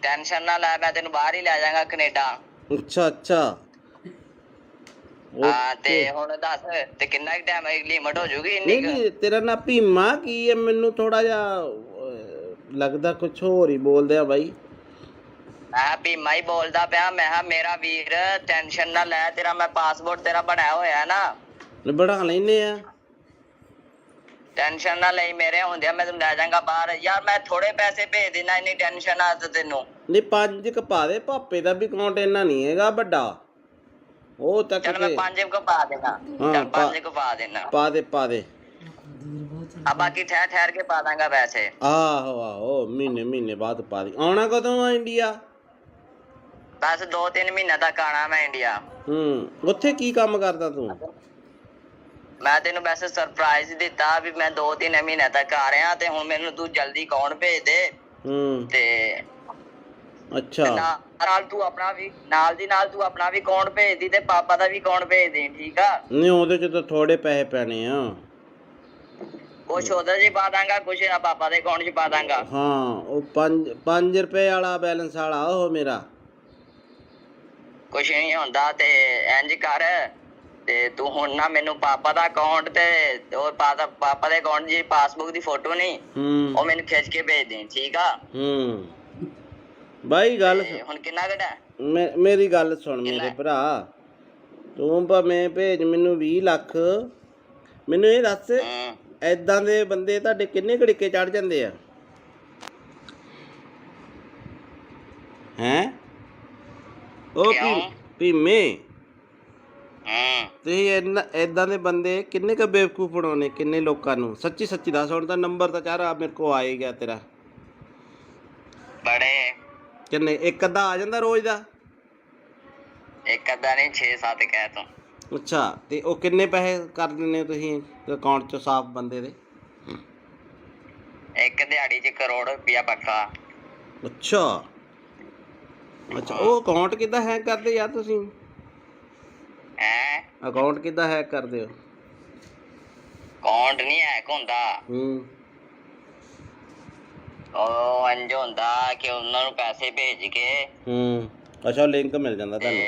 ਟੈਨਸ਼ਨ ਨਾ ਲੈ, ਮੈਂ ਤੈਨੂੰ ਬਾਹਰ ਹੀ ਲੈ ਜਾਵਾਂਗਾ, ਕੈਨੇਡਾ। ਅੱਛਾ ਹਾਂ ਤੇ ਓਕੇ। ਹੁਣ ਦੱਸ ਤੇ ਕਿੰਨਾ ਟਾਈਮ ਲਿਮਟ ਹੋ ਜੂਗੀ ਇੰਨੀ ਨਹੀਂ ਕੁ? ਨਹੀਂ, ਤੇਰਾ ਨਾਂ ਭੀਮਾ ਕੀ ਹੈ? ਮੈਨੂੰ ਥੋੜਾ ਜਿਹਾ ਲੱਗਦਾ ਕੁਛ ਹੋਰ ਹੀ ਬੋਲਦੇ ਆ ਬਾਈ। ਮੈਂ ਭੀਮਾ ਹੀ ਬੋਲਦਾ ਪਿਆ। ਮੈਂ ਕਿਹਾ ਮੇਰਾ ਵੀਰ ਟੈਨਸ਼ਨ ਨਾ ਲੈ, ਤੇਰਾ ਮੈਂ ਪਾਸਪੋਰਟ ਤੇਰਾ ਬਣਾਇਆ ਹੋਇਆ ਨਾ, ਬਣਾ ਲੈਨੇ ਆ। ਟੈਨਸ਼ਨ ਨਾ ਲਈ, ਮੇਰੇ ਹੁੰਦਿਆਂ ਮੈਂ ਤੈਨੂੰ ਲੈ ਜਾਵਾਂਗਾ ਬਾਹਰ। ਯਾਰ ਮੈਂ ਥੋੜੇ ਪੈਸੇ ਭੇਜ ਦੇਣਾ, ਇੰਨੀ ਟੈਨਸ਼ਨ ਆ ਤੇ ਤੈਨੂੰ। ਨਹੀਂ 5 ਕ ਪਾ ਦੇ, ਭਾਪੇ ਦਾ ਵੀ ਅਕਾਊਂਟ ਇੰਨਾ ਨਹੀਂ ਹੈਗਾ ਵੱਡਾ, ਉਹ ਤਾਂ ਚੱਲ ਮੈਂ ਕਿਤੇ। 5 ਕੁ ਪਾ ਦੇਣਾ, ਹਾਂ ਚੱਲ 5 ਕੁ ਪਾ ਦੇਣਾ। ਪਾ ਦੇ ਪਾ ਦੇ। ਆ ਬਾਕੀ ਠਹਿਰ ਠਹਿਰ ਕੇ ਪਾ ਦਾਂਗਾ ਪੈਸੇ। ਆਹੋ ਆਹੋ, ਮਹੀਨੇ ਮਹੀਨੇ ਬਾਅਦ ਪਾ ਦੇ। ਆਉਣਾ ਕਦੋਂ ਆ ਇੰਡੀਆ? ਬਸ 2-3 ਮਹੀਨੇ ਤੱਕ ਆਣਾ ਮੈਂ ਇੰਡੀਆ। ਉੱਥੇ ਕੀ ਕੰਮ ਕਰਦਾ ਤੂੰ? ਮੈਂ ਤੈਨੂੰ ਵੈਸੇ ਸਰਪ੍ਰਾਈਜ਼ ਦਿੱਤਾ ਵੀ ਮੈਂ 2-3 ਮਹੀਨੇ ਤੱਕ ਆ ਰਿਹਾ, ਤੇ ਹੁਣ ਮੈਨੂੰ ਤੂੰ ਜਲਦੀ ਅਕਾਊਂਟ ਭੇਜ ਦੇ। ਤੇ ਅੱਛਾ। ਨਾਲ ਤੂੰ ਆਪਣਾ ਵੀ ਨਾਲ ਦੀ ਨਾਲ ਤੂੰ ਆਪਣਾ ਵੀ ਅਕਾਊਂਟ ਭੇਜ ਦੀ ਤੇ ਪਾਪਾ ਦਾ ਵੀ ਅਕਾਊਂਟ ਭੇਜ ਦੇ, ਠੀਕ ਆ? ਨਹੀਂ ਉਹਦੇ ਚ ਤਾਂ ਥੋੜੇ ਪੈਸੇ ਪੈਣੇ ਆ। ਕੁਛ ਉਹਦੇ 'ਚ ਪਾ ਦਾਂਗਾ, ਕੁਛ ਪਾਪਾ ਦੇ ਅਕਾਊਂਟ 'ਚ ਪਾ ਦਾਂਗਾ। ਹਾਂ ਉਹ 5 ਰੁਪਏ ਵਾਲਾ ਬੈਲੈਂਸ ਵਾਲਾ ਉਹ ਮੇਰਾ। ਕੁਛ ਨਹੀਂ ਹੁੰਦਾ ਤੇ ਇੰਜ ਕਰ, ਤੇ ਤੂੰ ਹੁਣ ਨਾ ਮੈਨੂੰ ਪਾਪਾ ਦਾ ਅਕਾਊਂਟ ਤੇ ਉਹ ਪਾਪਾ ਦੇ ਅਕਾਊਂਟ ਦੀ ਪਾਸਬੁੱਕ ਦੀ ਫੋਟੋ ਨਹੀਂ, ਉਹ ਮੈਨੂੰ ਖਿੱਚ ਕੇ ਭੇਜ ਦੇ, ਠੀਕ ਆ? ਬਾਈ ਗੱਲ ਹੁਣ ਕਿੰਨਾ ਘਟਾ? ਮੇਰੀ ਗੱਲ ਸੁਣ ਮੇਰੇ ਭਰਾ, ਤੂੰ ਭਾਵੇਂ ਭੇਜ ਮੈਨੂੰ 20 ਲੱਖ, ਮੈਨੂੰ ਇਹ ਦੱਸ ਏਦਾਂ ਦੇ ਬੰਦੇ ਤੁਹਾਡੇ ਕਿੰਨੇ ਘੜੀਕੇ ਚੜ ਜਾਂਦੇ ਆ? ਹੈਂ ਉਹ ਭੀਮੇ, ਤੁਸੀਂ ਏਦਾਂ ਦੇ ਬੰਦੇ ਕਿੰਨੇ ਕੁ ਬੇਵਕੂਫ ਬਣਾਉਣੇ, ਕਿੰਨੇ ਲੋਕਾਂ ਨੂੰ? ਸੱਚੀ ਸੱਚੀ ਦੱਸ। ਹੁਣ ਤਾਂ ਨੰਬਰ ਤਾਂ ਚਾਰਾ ਮੇਰੇ ਕੋਲ ਆ ਹੀ ਗਿਆ ਤੇਰਾ। ਬੜੇ ਕਿੰਨੇ? ਇੱਕ ਅੱਧਾ ਆ ਜਾਂਦਾ ਰੋਜ਼ ਦਾ? ਇੱਕ ਅੱਧਾ ਨਹੀਂ, 6-7 ਕਹਿ ਤੂੰ। ਅੱਛਾ, ਤੇ ਉਹ ਕਿੰਨੇ ਪੈਸੇ ਕਰ ਦਿੰਦੇ ਹੋ ਤੁਸੀਂ ਅਕਾਊਂਟ 'ਚ ਸਾਫ਼ ਬੰਦੇ ਦੇ? ਇੱਕ ਦਿਹਾੜੀ 'ਚ 1 ਕਰੋੜ ਰੁਪਇਆ ਪੱਕਾ। ਅੱਛਾ ਅੱਛਾ, ਉਹ ਅਕਾਊਂਟ ਕਿੱਦਾਂ ਹੈਕ ਕਰਦੇ ਯਾਰ ਤੁਸੀਂ? ਹੈਂ? ਅਕਾਊਂਟ ਕਿੱਦਾਂ ਹੈਕ ਕਰਦੇ ਹੋ? ਅਕਾਊਂਟ ਨਹੀਂ ਹੈਕ ਹੁੰਦਾ। ਉਹ ਇੰਝ ਹੁੰਦਾ ਕਿ ਉਹਨਾਂ ਨੂੰ ਪੈਸੇ ਭੇਜ ਕੇ ਅੱਛਾ, ਲਿੰਕ ਮਿਲ ਜਾਂਦਾ ਤੁਹਾਨੂੰ?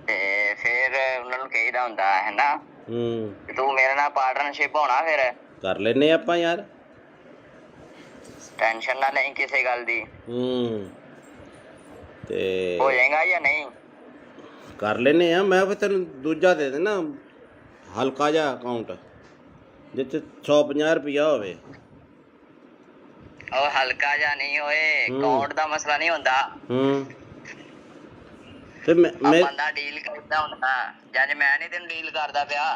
ਤੇ ਫਿਰ ਉਹਨਾਂ ਨੂੰ ਕਹੀਦਾ ਹੁੰਦਾ ਹੈ ਨਾ, ਤੂੰ ਮੇਰੇ ਨਾਲ ਪਾਰਟਨਰਸ਼ਿਪ ਹੋਣਾ, ਫਿਰ ਕਰ ਲੈਨੇ ਆਪਾਂ ਯਾਰ। ਟੈਨਸ਼ਨ ਨਾ ਲਈ ਕਿਸੇ ਗੱਲ ਦੀ। ਤੇ ਹੋ ਜਾਏਗਾ ਜਾਂ ਨਹੀਂ? ਕਰ ਲੈਨੇ ਆ। ਮੈਂ ਫਿਰ ਤੈਨੂੰ ਦੂਜਾ ਦੇ ਦੇਣਾ, ਹਲਕਾ ਜਿਹਾ ਅਕਾਊਂਟ ਜਿਹ 'ਚ 150 ਰੁਪਇਆ ਹੋਵੇ। ਉਹ ਹਲਕਾ ਜਿਹਾ ਨਹੀਂ ਹੋਏ, ਅਕਾਊਂਟ ਦਾ ਮਸਲਾ ਨਹੀਂ ਹੁੰਦਾ। ਤੇ ਬੰਦਾ ਡੀਲ ਕਰਦਾ ਹੁੰਦਾ, ਜਦ ਮੈਂ ਨਹੀਂ ਤੈਨੂੰ ਡੀਲ ਕਰਦਾ ਪਿਆ।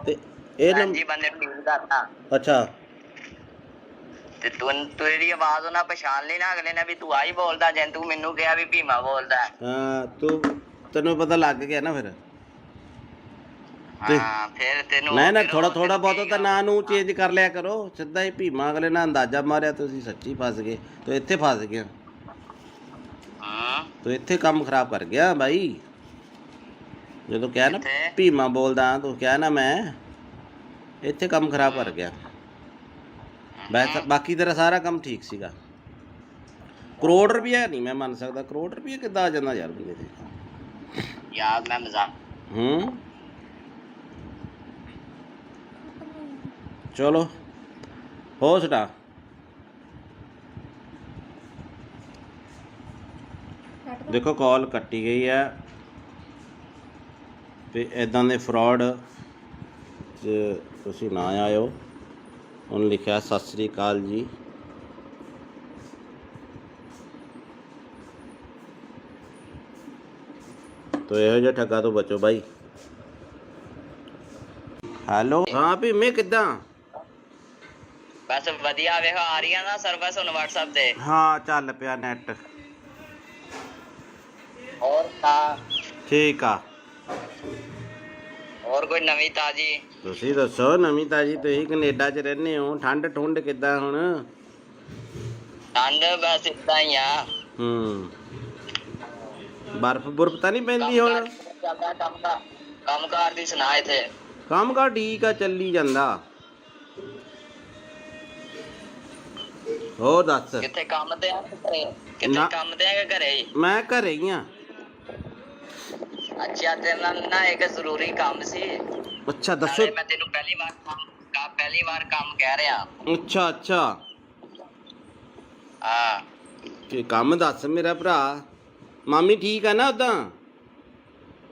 ਤੇ ਇਹ ਜੀ ਬੰਦੇ ਨੂੰ ਡੀਲ ਕਰਦਾ। ਅੱਛਾ, ਤੇ ਤੂੰ ਤੇਰੀ ਆਵਾਜ਼ ਉਹਨਾਂ ਪਛਾਣ ਲਈ ਨਾ ਅਗਲੇ ਨੇ ਵੀ ਤੂੰ ਆਹੀ ਬੋਲਦਾ, ਜੇ ਤੂੰ ਮੈਨੂੰ ਕਿਹਾ ਵੀ ਭੀਮਾ ਬੋਲਦਾ। ਹਾਂ, ਤੈਨੂੰ ਪਤਾ ਲੱਗ ਗਿਆ ਨਾ ਫਿਰ। ਹਾਂ ਫਿਰ ਤੈਨੂੰ ਨਾ ਥੋੜਾ ਬਹੁਤਾ ਤਾਂ ਨਾਂ ਨੂੰ ਚੇਂਜ ਕਰ ਲਿਆ ਕਰੋ। ਸਿੱਧਾ ਹੀ ਭੀਮਾ ਅਗਲੇ ਨਾਲ ਅੰਦਾਜ਼ਾ ਮਾਰਿਆ, ਤੁਸੀਂ ਸੱਚੀ ਫਸ ਗਏ। ਤੂੰ ਇੱਥੇ ਫਸ ਗਿਆ, ਤੂੰ ਇੱਥੇ ਕੰਮ ਖਰਾਬ ਕਰ ਗਿਆ ਬਾਈ। ਜਦੋਂ ਕਿਹਾ ਨਾ ਭੀਮਾ ਬੋਲਦਾ, ਤੂੰ ਕਿਹਾ ਨਾ ਮੈਂ, ਇੱਥੇ ਕੰਮ ਖਰਾਬ ਕਰ ਗਿਆ। ਬਾਕੀ ਤੇਰਾ ਸਾਰਾ ਕੰਮ ਠੀਕ ਸੀਗਾ। ਕਰੋੜ ਰੁਪਇਆ ਨਹੀਂ ਮੈਂ ਮੰਨ ਸਕਦਾ। ਕਰੋੜ ਰੁਪਇਆ ਕਿੱਦਾਂ ਆ ਜਾਂਦਾ ਯਾਰ ਬੰਦੇ ਤੇ? ਯਾਰ ਮੈਂ ਮਜ਼ਾਕ। ਚਲੋ ਹੋ ਸਟਾ। ਦੇਖੋ ਕਾਲ ਕੱਟੀ ਗਈ ਹੈ। ਤੇ ਇੱਦਾਂ ਦੇ ਫਰਾਡ 'ਚ ਤੁਸੀਂ ਨਾ ਆਇਓ। ਉਹਨੇ ਲਿਖਿਆ ਸਤਿ ਸ੍ਰੀ ਅਕਾਲ ਜੀ। ਤੋ ਇਹੋ ਜਿਹੇ ਠੱਗਾ ਤੋਂ ਬਚੋ ਬਾਈ। ਹੈਲੋ, ਹਾਂ ਭੀਮੇ ਕਿੱਦਾਂ? ਬਸ ਵਧੀਆ। ਵੇਖ ਆ ਰਹੀ ਆ ਨਾ ਸਰਵਿਸ ਹੁਣ WhatsApp ਤੇ? ਹਾਂ ਚੱਲ ਪਿਆ ਨੈਟ। ਹੋਰ ਤਾਂ ਠੀਕ ਆ। ਹੋਰ ਕੋਈ ਨਵੀਂ ਤਾਜੀ? ਤੁਸੀਂ ਦੱਸੋ ਨਵੀਂ ਤਾਜੀ। ਤੁਸੀਂ ਕੈਨੇਡਾ 'ਚ ਰਹਿੰਦੇ ਹੋ, ਠੰਡ ਠੁੰਡ ਕਿੱਦਾਂ ਹੁਣ? ਠੰਡ ਬਸ ਏਦਾਂ ਹੀ ਆ। ਬਰਫ਼ ਬੁਰਫ਼ ਤਾਂ ਨਹੀਂ ਪੈਂਦੀ ਹੁਣ? ਕੰਮ ਕਾਰ ਦੀ ਸੁਣਾ। ਇੱਥੇ ਕੰਮ ਕਾਰ ਠੀਕ ਆ, ਚੱਲੀ ਜਾਂਦਾ। ਹੋਰ ਦੱਸ। ਕਿੱਥੇ ਕੰਮ ਤੇ ਆ? ਕਿੱਥੇ ਕੰਮ ਤੇ ਆ ਕਿ ਘਰੇ? ਮੈਂ ਘਰੇ ਹੀ ਆ। ਅੱਛਾ ਤੇਰੇ ਨਾਲ ਨਾ ਇੱਕ ਜ਼ਰੂਰੀ ਕੰਮ ਸੀ। ਅੱਛਾ ਦੱਸੋ। ਨਾਲੇ ਮੈਂ ਤੈਨੂੰ ਪਹਿਲੀ ਵਾਰ ਕੰਮ ਕਹਿ ਰਿਹਾ। ਅੱਛਾ ਅੱਛਾ, ਹਾਂ ਤੇ ਕੰਮ ਦੱਸ ਮੇਰਾ ਭਰਾ। ਮਾਮੀ ਠੀਕ ਆ ਨਾ ਉਦਾਂ?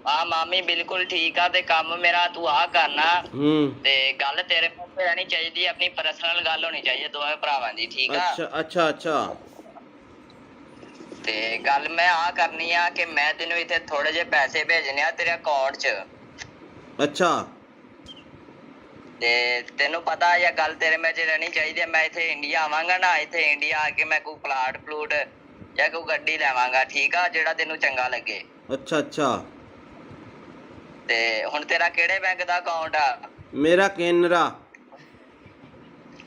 ਆ ਮਾਮੀ ਬਿਲਕੁਲ ਠੀਕ ਆ, ਤੇ ਕੰਮ ਮੇਰਾ ਤੂੰ ਆ ਕਰਨਾ। ਹੂੰ। ਤੇ ਗੱਲ ਤੇਰੇ ਮੂੰਹ ਤੇ ਰਹਿਣੀ ਚਾਹੀਦੀ, ਆਪਣੀ ਪਰਸਨਲ ਗੱਲ ਹੋਣੀ ਚਾਹੀਦੀ ਦੋਵੇਂ ਭਰਾਵਾਂ ਦੀ, ਠੀਕ ਆ? ਅੱਛਾ ਅੱਛਾ ਅੱਛਾ। ਤੇ ਗੱਲ ਮੈਂ ਆ ਕਰਨੀ ਆ ਕਿ ਮੈਂ ਤੈਨੂੰ ਇੱਥੇ ਥੋੜੇ ਜਿਹੇ ਪੈਸੇ ਭੇਜਣੇ ਆ ਤੇਰੇ ਅਕਾਊਂਟ 'ਚ। ਅੱਛਾ ਤੇ ਤੈਨੂੰ ਪਤਾ ਇਹ ਗੱਲ ਤੇਰੇ ਵਿੱਚ ਰਹਿਣੀ ਚਾਹੀਦੀ ਹੈ। ਮੈਂ ਇੱਥੇ ਇੰਡੀਆ ਆਵਾਂਗਾ ਨਾ, ਇੱਥੇ ਇੰਡੀਆ ਆ ਕੇ ਮੈਂ ਕੋਈ ਪਲਾਟ ਜਾਂ ਕੋਈ ਗੱਡੀ ਲੈਵਾਂਗਾ, ਠੀਕ ਆ? ਜਿਹੜਾ ਤੈਨੂੰ ਚੰਗਾ ਲੱਗੇ। ਅੱਛਾ ਅੱਛਾ। ਤੇ ਹੁਣ ਤੇਰਾ ਕਿਹੜੇ ਬੈਂਕ ਦਾ ਅਕਾਊਂਟ ਆ? ਮੇਰਾ ਕੇਨਰਾ।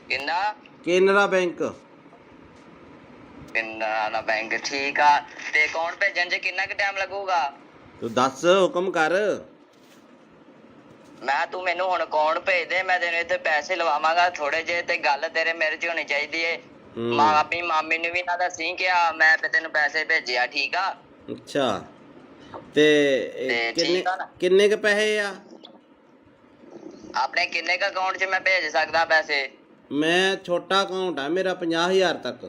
ਕਿੰਨਾ? ਕੇਨਰਾ ਬੈਂਕ। ਕੇਨਰਾ ਬੈਂਕ, ਠੀਕ ਆ। ਤੇ ਅਕਾਊਂਟ ਭੇਜਣ 'ਚ ਕਿੰਨਾ ਕੁ ਟਾਈਮ ਲੱਗੂਗਾ? ਤੂੰ ਦੱਸ, ਹੁਕਮ ਕਰ। ਮੈਂ ਤੂੰ ਮੈਨੂੰ ਹੁਣ ਅਕਾਊਂਟ ਭੇਜ ਦੇ, ਮੈਂ ਤੈਨੂੰ ਇੱਥੇ ਪੈਸੇ ਲਵਾਵਾਂਗਾ ਥੋੜੇ ਜਿਹੇ, ਤੇ ਗੱਲ ਤੇਰੇ ਮੇਰੇ 'ਚ ਹੋਣੀ ਚਾਹੀਦੀ ਏ। ਆਪਣੀ ਮਾਮੀ ਨੂੰ ਵੀ ਨਾ ਦੱਸੀ ਕਿ ਮੈਂ ਤੈਨੂੰ ਪੈਸੇ ਭੇਜਿਆ, ਠੀਕ ਆ? ਅੱਛਾ, ਤੇ ਠੀਕ ਆ ਨਾ? ਕਿੰਨੇ ਕ ਪੈਸੇ ਆ? ਆਪਣੇ ਕਿੰਨੇ ਕ ਅਕਾਊਂਟ 'ਚ ਮੈਂ ਭੇਜ ਸਕਦਾ ਪੈਸੇ? ਮੈਂ ਛੋਟਾ ਅਕਾਊਂਟ ਆ ਮੇਰਾ, 50,000 ਤੱਕ।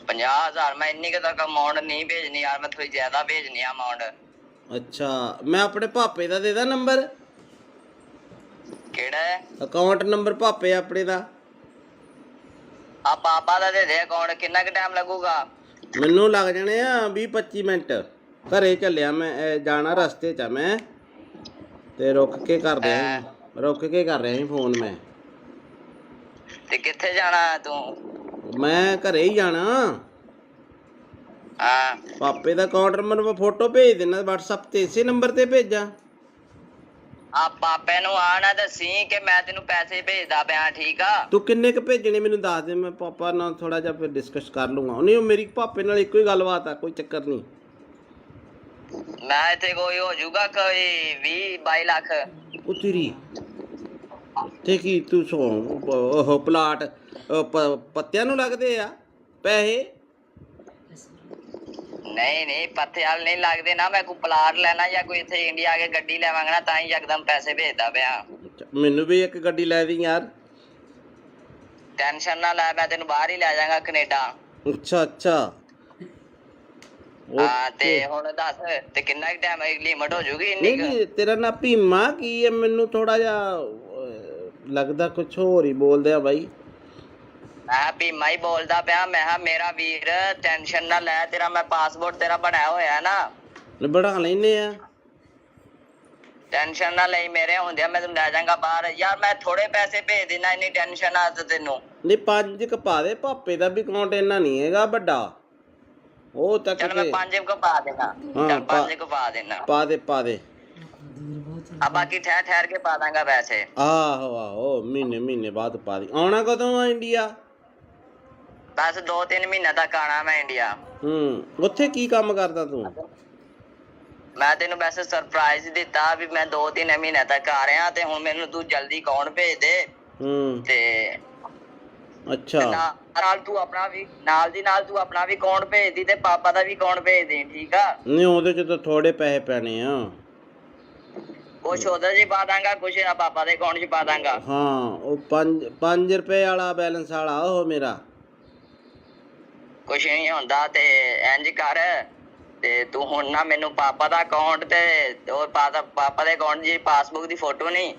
50,000? ਮੈਂ ਇੰਨੀ ਕੁ ਤੱਕ ਅਮਾਊਂਟ ਨਹੀਂ ਭੇਜਣੀ ਯਾਰ, ਮੈਂ ਥੋੜੀ ਜ਼ਿਆਦਾ ਭੇਜਣੀ ਆ ਅਮਾਊਂਟ। ਅੱਛਾ, ਮੈਂ ਆਪਣੇ ਭਾਪੇ ਦਾ ਦੇ ਦਾਂ ਨੰਬਰ? ਕਿਹੜਾ ਅਕਾਊਂਟ ਨੰਬਰ? ਭਾਪੇ ਆਪਣੇ ਦਾ। ਆ ਪਾਪਾ ਦਾ ਦੇ ਦੇ ਅਕਾਊਂਟ। ਕਿੰਨਾ ਕੁ ਟਾਈਮ ਲੱਗੂਗਾ? ਮੈਨੂੰ ਲੱਗ ਜਾਣੇ ਆ 20-25 ਮਿੰਟ। ਘਰੇ ਚੱਲਿਆ ਮੈਂ, ਜਾਣਾ ਰਸਤੇ 'ਚ ਆ ਮੈਂ, ਤੇ ਰੁਕ ਕੇ ਕਰ ਰਿਹਾ ਸੀ ਫੋਨ ਮੈਂ। ਤੇ ਕਿੱਥੇ ਜਾਣਾ ਤੂੰ? ਮੈਂ ਘਰੇ ਹੀ ਜਾਣਾ। ਹਾਂ ਪਾਪੇ ਦਾ ਅਕਾਊਂਟ ਨੰਬਰ ਮੈਂ ਫੋਟੋ ਭੇਜ ਦੇਣਾ WhatsApp ਤੇ, ਇਸੇ ਨੰਬਰ ਤੇ ਭੇਜਾਂ? ਆ ਪਾਪੇ ਨੂੰ ਆ ਨਾ ਦੱਸੀ ਕਿ ਮੈਂ ਤੈਨੂੰ ਪੈਸੇ ਭੇਜਦਾ ਪਿਆ, ਠੀਕ ਆ? ਤੂੰ ਕਿੰਨੇ ਕ ਭੇਜਣੇ ਮੈਨੂੰ ਦੱਸ ਦੇ, ਮੈਂ ਪਾਪਾ ਨਾਲ ਥੋੜਾ ਜਿਹਾ ਫਿਰ ਡਿਸਕਸ ਕਰ ਲੂੰਗਾ। ਨਹੀਂ, ਮੇਰੀ ਪਾਪੇ ਨਾਲ ਇੱਕੋ ਹੀ ਗੱਲਬਾਤ ਆ, ਕੋਈ ਚੱਕਰ ਨਹੀਂ। ਮੈਂ ਇੱਥੇ ਕੋਈ ਹੋ ਜਾਊਗਾ ਕੋਈ 20-22 ਲੱਖ। ਉਹ ਤੇਰੀ ਤੇ ਕੀ ਤੂੰ ਉਹ ਪਲਾਟ ਪੱਤਿਆਂ ਨੂੰ ਲੱਗਦੇ ਆ ਪੈਸੇ? ਨਹੀਂ ਪੱਥੇ ਵਾਲ ਨਹੀਂ ਲੱਗਦੇ ਨਾ। ਮੈਂ ਕੋਈ ਪਲਾਟ ਲੈਣਾ ਜਾਂ ਕੋਈ ਇੱਥੇ ਇੰਡੀਆ ਆ ਕੇ ਗੱਡੀ ਲੈਵਾਂਗਾ ਨਾ, ਤਾਂ ਹੀ ਯਕਦਮ ਪੈਸੇ ਭੇਜਦਾ ਪਿਆ। ਮੈਨੂੰ ਵੀ ਇੱਕ ਗੱਡੀ ਲੈ ਦੀ ਯਾਰ। ਟੈਨਸ਼ਨ ਨਾ ਲੈ, ਮੈਂ ਤੈਨੂੰ ਬਾਹਰ ਹੀ ਲੈ ਜਾਵਾਂਗਾ, ਕੈਨੇਡਾ। ਅੱਛਾ ਅੱਛਾ। ਹਾਂ ਤੇ ਹੁਣ ਦੱਸ, ਤੇ ਕਿੰਨਾ ਕੁ ਟਾਈਮ ਲਿਮਟ ਹੋ ਜੂਗੀ ਇੰਨੀ ਕੁ? ਨਹੀਂ, ਤੇਰਾ ਨਾਂ ਭੀਮਾ ਕੀ ਹੈ? ਮੈਨੂੰ ਥੋੜਾ ਜਿਹਾ ਲੱਗਦਾ ਕੁਛ ਹੋਰ ਹੀ ਬੋਲਦੇ ਆ ਬਾਈ। ਮੈਂ ਭੀਮਾ ਹੀ ਬੋਲਦਾ ਪਿਆ। ਮੈਂ ਕਿਹਾ ਮੇਰਾ ਵੀਰ ਟੈਨਸ਼ਨ ਨਾ ਲੈ, ਤੇਰਾ ਮੈਂ ਪਾਸਪੋਰਟ ਤੇਰਾ ਬਣਾਇਆ ਹੋਇਆ ਨਾ। ਬਣਾ ਲੈਨੇ ਆ। ਟੈਨਸ਼ਨ ਨਾ ਲਈ, ਮੇਰੇ ਹੁੰਦਿਆਂ ਮੈਂ ਤੈਨੂੰ ਲੈ ਜਾਵਾਂਗਾ ਬਾਹਰ। ਯਾਰ ਮੈਂ ਥੋੜੇ ਪੈਸੇ ਭੇਜ ਦੇਣਾ, ਇੰਨੀ ਟੈਨਸ਼ਨ ਆ ਤੈਨੂੰ? ਨਹੀਂ, 5 ਕ ਪਾ ਦੇ। ਭਾਪੇ ਦਾ ਵੀ ਅਕਾਊਂਟ ਇੰਨਾ ਨਹੀਂ ਹੈਗਾ ਵੱਡਾ, ਉਹ ਤੱਕ। ਚਲ ਮੈਂ 5 ਕੁ ਪਾ ਦੇਣਾ। ਚਲ 5 ਕੁ ਪਾ ਦੇਣਾ। ਪਾ ਦੇ। ਆ ਬਾਕੀ ਠਹਿਰ ਕੇ ਪਾ ਦਾਂਗਾ ਪੈਸੇ। ਆਹੋ ਮਹੀਨੇ ਬਾਅਦ ਪਾ ਦੀ। ਆਉਣਾ ਕਦੋਂ ਆ ਇੰਡੀਆ? ਬਸ 2-3 ਮਹੀਨੇ ਤੱਕ ਆਣਾ ਮੈਂ ਇੰਡੀਆ। ਉੱਥੇ ਕੀ ਕੰਮ ਕਰਦਾ ਤੂੰ? ਮੈਂ ਤੈਨੂੰ ਵੈਸੇ ਸਰਪ੍ਰਾਈਜ਼ ਦਿੱਤਾ ਵੀ ਮੈਂ 2-3 ਮਹੀਨੇ ਤੱਕ ਆ ਰਿਹਾ, ਤੇ ਹੁਣ ਮੈਨੂੰ ਤੂੰ ਜਲਦੀ ਅਕਾਊਂਟ ਭੇਜ ਦੇ। ਤੇ ਅੱਛਾ, ਨਾਲ ਤੂੰ ਆਪਣਾ ਵੀ ਨਾਲ ਤੂੰ ਆਪਣਾ ਵੀ ਅਕਾਊਂਟ ਭੇਜ ਦੀ, ਤੇ ਪਾਪਾ ਦਾ ਵੀ ਅਕਾਊਂਟ ਭੇਜ ਦੇ, ਠੀਕ ਆ? ਨਹੀਂ, ਉਹਦੇ ਚ ਤਾਂ ਥੋੜੇ ਪੈਸੇ ਪੈਣੇ ਆ। ਕੁਛ ਉਹਦੇ 'ਚ ਪਾ ਦਾਂਗਾ, ਕੁਛ ਪਾਪਾ ਦੇ ਅਕਾਊਂਟ 'ਚ ਪਾ ਦਾਂਗਾ। ਹਾਂ, ਉਹ 5 ਰੁਪਏ ਵਾਲਾ ਬੈਲੈਂਸ ਵਾਲਾ ਉਹ ਮੇਰਾ। ਕੁਛ ਨਹੀਂ ਹੁੰਦਾ। ਤੇ ਇੰਜ ਕਰ, ਤੇ ਤੂੰ ਹੁਣ ਨਾ ਮੈਨੂੰ ਪਾਪਾ ਦਾ ਅਕਾਊਂਟ ਤੇ ਉਹ ਪਾਪਾ ਦੇ ਅਕਾਊਂਟ ਦੀ ਪਾਸਬੁੱਕ ਦੀ ਫੋਟੋ ਨਹੀਂ,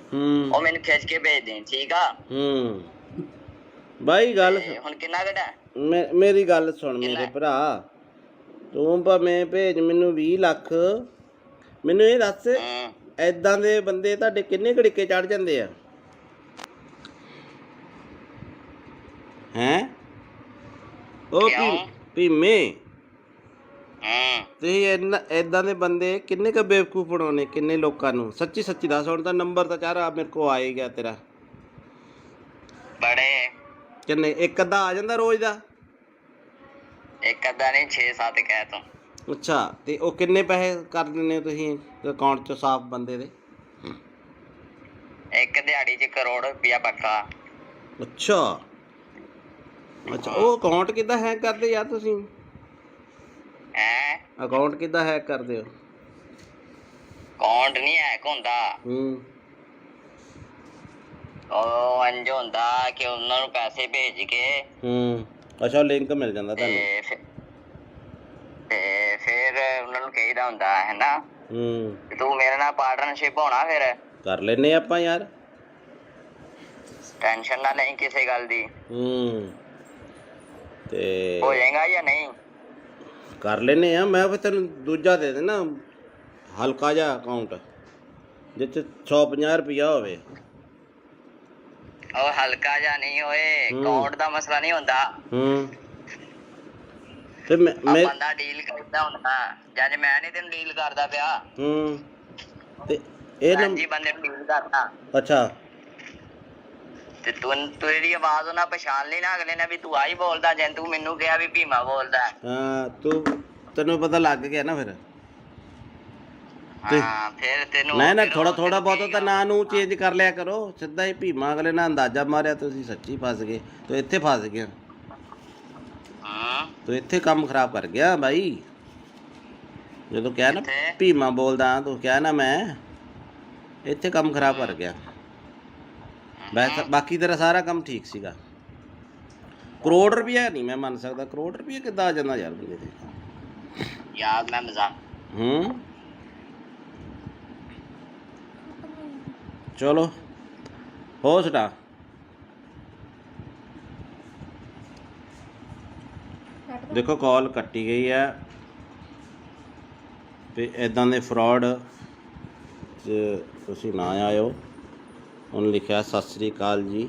ਉਹ ਮੈਨੂੰ ਖਿੱਚ ਕੇ ਭੇਜ ਦੇ, ਠੀਕ ਆ? ਬਾਈ ਗੱਲ ਹੁਣ ਕਿੰਨਾ ਘਟਾ? ਮੇਰੀ ਗੱਲ ਸੁਣ ਮੇਰੇ ਭਰਾ, ਤੂੰ ਭਾਵੇਂ ਭੇਜ ਮੈਨੂੰ 20 ਲੱਖ। ਮੈਨੂੰ ਇਹ ਦੱਸ, ਏਦਾਂ ਦੇ ਬੰਦੇ ਤੁਹਾਡੇ ਕਿੰਨੇ ਘੜੀਕੇ ਚੜ ਜਾਂਦੇ ਆ? ਹੈਂ? ਉਹ ਭੀਮੇ, ਤੁਸੀਂ ਏਦਾਂ ਦੇ ਬੰਦੇ ਕਿੰਨੇ ਕ ਬੇਵਕੂਫ ਬਣਾਉਣੇ, ਕਿੰਨੇ ਲੋਕਾਂ ਨੂੰ? ਸੱਚੀ ਦੱਸ। ਹੁਣ ਤਾਂ ਨੰਬਰ ਤਾਂ ਚਾਰਾ ਮੇਰੇ ਕੋਲ ਆ ਹੀ ਗਿਆ ਤੇਰਾ। ਬੜੇ ਕਿੰਨੇ? ਇੱਕ ਅੱਧਾ ਆ ਜਾਂਦਾ ਰੋਜ਼ ਦਾ? ਇੱਕ ਅੱਧਾ ਨਹੀਂ, 6-7 ਕਹਿ ਤੂੰ। ਅੱਛਾ, ਤੇ ਉਹ ਕਿੰਨੇ ਪੈਸੇ ਕਰ ਦਿੰਦੇ ਹੋ ਤੁਸੀਂ ਅਕਾਊਂਟ 'ਚ ਸਾਫ਼ ਬੰਦੇ ਦੇ? ਇੱਕ ਦਿਹਾੜੀ 'ਚ 1 ਕਰੋੜ ਰੁਪਇਆ ਪੱਕਾ। ਅੱਛਾ, ਉਹ ਅਕਾਊਂਟ ਕਿੱਦਾਂ ਹੈਕ ਕਰਦੇ ਯਾਰ ਤੁਸੀਂ? ਹੈਂ? ਅਕਾਊਂਟ ਕਿੱਦਾਂ ਹੈਕ ਕਰਦੇ ਹੋ? ਅਕਾਊਂਟ ਨਹੀਂ ਹੈਕ ਹੁੰਦਾ। ਉਹ ਇੰਝ ਹੁੰਦਾ ਕਿ ਉਹਨਾਂ ਨੂੰ ਪੈਸੇ ਭੇਜ ਕੇ ਅੱਛਾ ਲਿੰਕ ਮਿਲ ਜਾਂਦਾ ਤੁਹਾਨੂੰ ਤੇ ਫਿਰ ਉਹਨਾਂ ਨੂੰ ਕਹੀਦਾ ਹੁੰਦਾ ਹੈ ਨਾ ਤੂੰ ਮੇਰੇ ਨਾਲ ਪਾਰਟਨਰਸ਼ਿਪ ਹੋਣਾ ਫਿਰ ਕਰ ਲੈਨੇ ਆਪਾਂ ਯਾਰ ਟੈਨਸ਼ਨ ਨਾ ਲਈ ਕਿਸੇ ਗੱਲ ਦੀ ਤੇ ਹੋ ਜਾਏਗਾ ਜਾਂ ਨਹੀਂ ਕਰ ਲੈਨੇ ਆ ਮੈਂ ਫਿਰ ਤੈਨੂੰ ਦੂਜਾ ਦੇ ਦੇਣਾ ਹਲਕਾ ਜਿਹਾ ਅਕਾਊਂਟ ਜਿਹ 'ਚ 150 ਰੁਪਇਆ ਹੋਵੇ ਉਹ ਹਲਕਾ ਜਿਹਾ ਨਹੀਂ ਹੋਏ ਅਕਾਊਂਟ ਦਾ ਮਸਲਾ ਨਹੀਂ ਹੁੰਦਾ ਤੇ ਮੈਂ ਬੰਦਾ ਡੀਲ ਕਰਦਾ ਹੁੰਦਾ ਜਦ ਮੈਂ ਨਹੀਂ ਤੈਨੂੰ ਡੀਲ ਕਰਦਾ ਪਿਆ ਤੇ ਇਹ ਜੀ ਬੰਦੇ ਨੂੰ ਡੀਲ ਕਰਦਾ ਅੱਛਾ ਤੇ ਤੇਰੀ ਆਵਾਜ਼ ਉਹਨਾਂ ਪਛਾਣ ਲਈ ਨਾ ਅਗਲੇ ਨੇ ਵੀ ਤੂੰ ਆਹੀ ਬੋਲਦਾ ਜੇ ਤੂੰ ਮੈਨੂੰ ਕਿਹਾ ਵੀ ਭੀਮਾ ਬੋਲਦਾ ਹਾਂ ਤੈਨੂੰ ਪਤਾ ਲੱਗ ਗਿਆ ਨਾ ਫਿਰ ਹਾਂ ਫਿਰ ਤੈਨੂੰ ਨਾ ਥੋੜਾ ਬਹੁਤ ਤਾਂ ਨਾਂ ਨੂੰ ਚੇਂਜ ਕਰ ਲਿਆ ਕਰੋ ਸਿੱਧਾ ਹੀ ਭੀਮਾ ਅਗਲੇ ਨਾਲ ਅੰਦਾਜ਼ਾ ਮਾਰਿਆ ਤੁਸੀਂ ਸੱਚੀ ਫਸ ਗਏ ਤੂੰ ਇੱਥੇ ਫਸ ਗਿਆ ਤੂੰ ਇੱਥੇ ਕੰਮ ਖਰਾਬ ਕਰ ਗਿਆ ਬਾਈ ਜਦੋਂ ਕਿਹਾ ਨਾ ਭੀਮਾ ਬੋਲਦਾ ਤੂੰ ਕਿਹਾ ਨਾ ਮੈਂ ਇੱਥੇ ਕੰਮ ਖਰਾਬ ਕਰ ਗਿਆ ਬਾਕੀ ਤੇਰਾ ਸਾਰਾ ਕੰਮ ਠੀਕ ਸੀਗਾ ਕਰੋੜ ਰੁਪਇਆ ਨਹੀਂ ਮੈਂ ਮੰਨ ਸਕਦਾ ਕਰੋੜ ਰੁਪਇਆ ਕਿੱਦਾਂ ਆ ਜਾਂਦਾ ਯਾਰ ਬੰਦੇ ਤੇ ਯਾਰ ਮੈਂ ਮਜ਼ਾਕ ਚਲੋ ਹੋ ਸਟਾ ਦੇਖੋ ਕਾਲ ਕੱਟੀ ਗਈ ਹੈ ਤੇ ਇਦਾਂ ਦੇ ਫਰਾਡ 'ਚ ਤੁਸੀਂ ਨਾ ਆਇਓ ਉਹਨੇ ਲਿਖਿਆ ਸਤਿ ਸ੍ਰੀ ਅਕਾਲ ਜੀ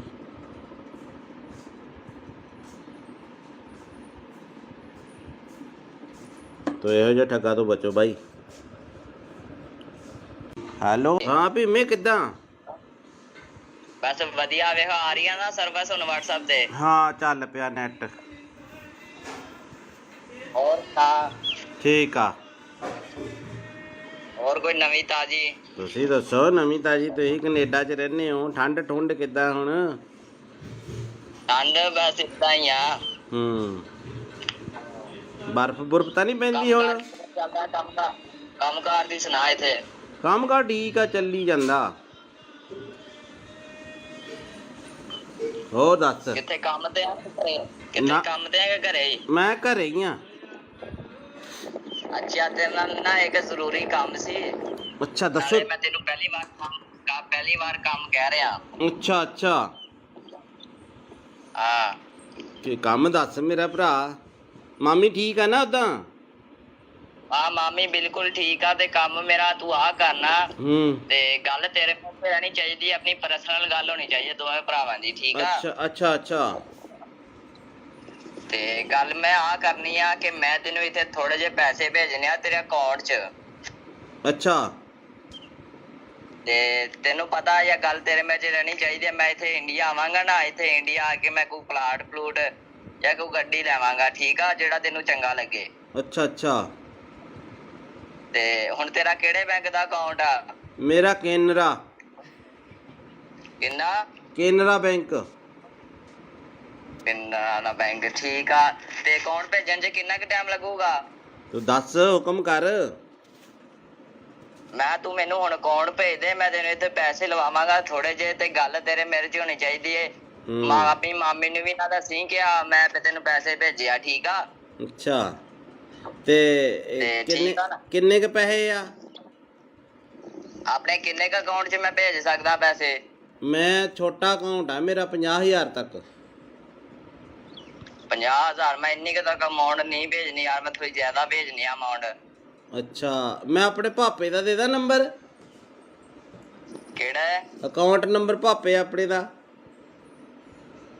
ਤੋ ਇਹੋ ਜਿਹਾ ਠੱਗਾ ਤੋਂ ਬਚੋ ਬਾਈ ਹੈਲੋ ਹਾਂ ਭੀਮੇ ਕਿੱਦਾਂ ਬਸ ਵਧੀਆ ਵੇਖ ਆ ਰਹੀ ਆ ਨਾ ਸਰਵਿਸ ਹੁਣ WhatsApp ਤੇ ਹਾਂ ਚੱਲ ਪਿਆ ਨੈਟ ਹੋਰ ਤਾਂ ਠੀਕ ਆ ਹੋਰ ਕੋਈ ਨਵੀਂ ਤਾਜੀ ਤੁਸੀਂ ਦੱਸੋ ਨਵੀਂ ਤਾਜੀ ਤੁਸੀਂ ਕੈਨੇਡਾ 'ਚ ਰਹਿੰਦੇ ਹੋ ਠੰਡ ਕਿੱਦਾਂ ਹੁਣ ਠੰਡ ਬਸ ਇਦਾਂ ਹੀ ਆ ਬਰਫ਼ ਤਾਂ ਨਹੀਂ ਪੈਂਦੀ ਹੁਣ ਕੰਮ ਕਾਰ ਦੀ ਸੁਣਾ ਇੱਥੇ ਕੰਮ ਕਾਰ ਠੀਕ ਆ ਚੱਲੀ ਜਾਂਦਾ ਹੋ ਦੱਸ ਕਿੱਥੇ ਕੰਮ ਤੇ ਆ ਕਿੱਥੇ ਕੰਮ ਤੇ ਆ ਕਿ ਘਰੇ ਹੀ ਮੈਂ ਘਰੇ ਹੀ ਆ ਅੱਛਾ ਤੇਰੇ ਨਾਲ ਨਾ ਇੱਕ ਜ਼ਰੂਰੀ ਕੰਮ ਸੀ ਅੱਛਾ ਦੱਸੋ ਮੈਂ ਤੈਨੂੰ ਪਹਿਲੀ ਵਾਰ ਕੰਮ ਕਹਿ ਰਿਹਾ ਅੱਛਾ ਹਾਂ ਕੀ ਕੰਮ ਦੱਸ ਮੇਰਾ ਭਰਾ ਮਾਮੀ ਠੀਕ ਆ ਨਾ ਉਦਾਂ ਹਾਂ ਮਾਮੀ ਬਿਲਕੁਲ ਠੀਕ ਆ ਤੇ ਕੰਮ ਮੇਰਾ ਤੂੰ ਆ ਕਰਨਾ ਤੇ ਗੱਲ ਤੇਰੇ ਮੂੰਹ ਤੇ ਰਹਿਣੀ ਚਾਹੀਦੀ ਆਪਣੀ ਪਰਸਨਲ ਗੱਲ ਹੋਣੀ ਚਾਹੀਦੀ ਦੋਵੇਂ ਭਰਾਵਾਂ ਦੀ ਠੀਕ ਆ ਅੱਛਾ ਤੇ ਗੱਲ ਮੈਂ ਆ ਕਰਨੀ ਆ ਕਿ ਮੈਂ ਤੈਨੂੰ ਇੱਥੇ ਥੋੜੇ ਜਿਹੇ ਪੈਸੇ ਭੇਜਣੇ ਆ ਤੇਰੇ ਅਕਾਊਂਟ 'ਚ ਅੱਛਾ ਤੇ ਤੈਨੂੰ ਪਤਾ ਇਹ ਗੱਲ ਤੇਰੇ ਵਿੱਚ ਰਹਿਣੀ ਚਾਹੀਦੀ ਮੈਂ ਇੱਥੇ ਇੰਡੀਆ ਆਵਾਂਗਾ ਨਾ ਇੱਥੇ ਇੰਡੀਆ ਆ ਕੇ ਮੈਂ ਕੋਈ ਪਲਾਟ ਜਾਂ ਕੋਈ ਗੱਡੀ ਲੈਵਾਂਗਾ ਠੀਕ ਆ ਜਿਹੜਾ ਤੈਨੂੰ ਚੰਗਾ ਲੱਗੇ ਅੱਛਾ ਤੇ ਹੁਣ ਤੇਰਾ ਕਿਹੜੇ ਬੈਂਕ ਦਾ ਅਕਾਊਂਟ ਆ ਮੇਰਾ ਕੇਨਰਾ ਬੈਂਕ ਕੇਨਰਾ ਬੈਂਕ ਠੀਕ ਆ ਤੇ ਅਕਾਊਂਟ ਭੇਜਣ 'ਚ ਕਿੰਨਾ ਕੁ ਟਾਈਮ ਲੱਗੂਗਾ ਤੂੰ ਦੱਸ ਹੁਕਮ ਕਰ ਮੈਂ ਤੂੰ ਮੈਨੂੰ ਹੁਣ ਅਕਾਊਂਟ ਭੇਜ ਦੇ ਮੈਂ ਤੈਨੂੰ ਇੱਥੇ ਪੈਸੇ ਲਵਾਵਾਂਗਾ ਥੋੜੇ ਜਿਹੇ ਤੇ ਗੱਲ ਤੇਰੇ ਮੇਰੇ 'ਚ ਹੋਣੀ ਚਾਹੀਦੀ ਏ ਆਪਣੀ ਮਾਮੀ ਨੂੰ ਵੀ ਨਾ ਦੱਸੀ ਕਿ ਮੈਂ ਤੈਨੂੰ ਪੈਸੇ ਭੇਜਿਆ ਠੀਕ ਆ ਅੱਛਾ ਤੇ ਕਿੰਨੇ ਕ ਪੈਸੇ ਆ ਆਪਣੇ ਕਿੰਨੇ ਕ ਅਕਾਊਂਟ 'ਚ ਮੈਂ ਭੇਜ ਸਕਦਾ ਪੈਸੇ ਮੈਂ ਛੋਟਾ ਅਕਾਊਂਟ ਆ ਮੇਰਾ 50,000 ਤੱਕ 50,000 ਮੈਂ ਇੰਨੀ ਕ ਤੱਕ ਅਮਾਉਂਟ ਨਹੀਂ ਭੇਜਣੀ ਯਾਰ ਮੈਂ ਥੋੜੀ ਜ਼ਿਆਦਾ ਭੇਜਣੀ ਆ ਅਮਾਉਂਟ ਅੱਛਾ ਮੈਂ ਆਪਣੇ ਪਾਪੇ ਦਾ ਦੇ ਦਾਂ ਨੰਬਰ ਕਿਹੜਾ ਅਕਾਊਂਟ ਨੰਬਰ ਪਾਪੇ ਆਪਣੇ ਦਾ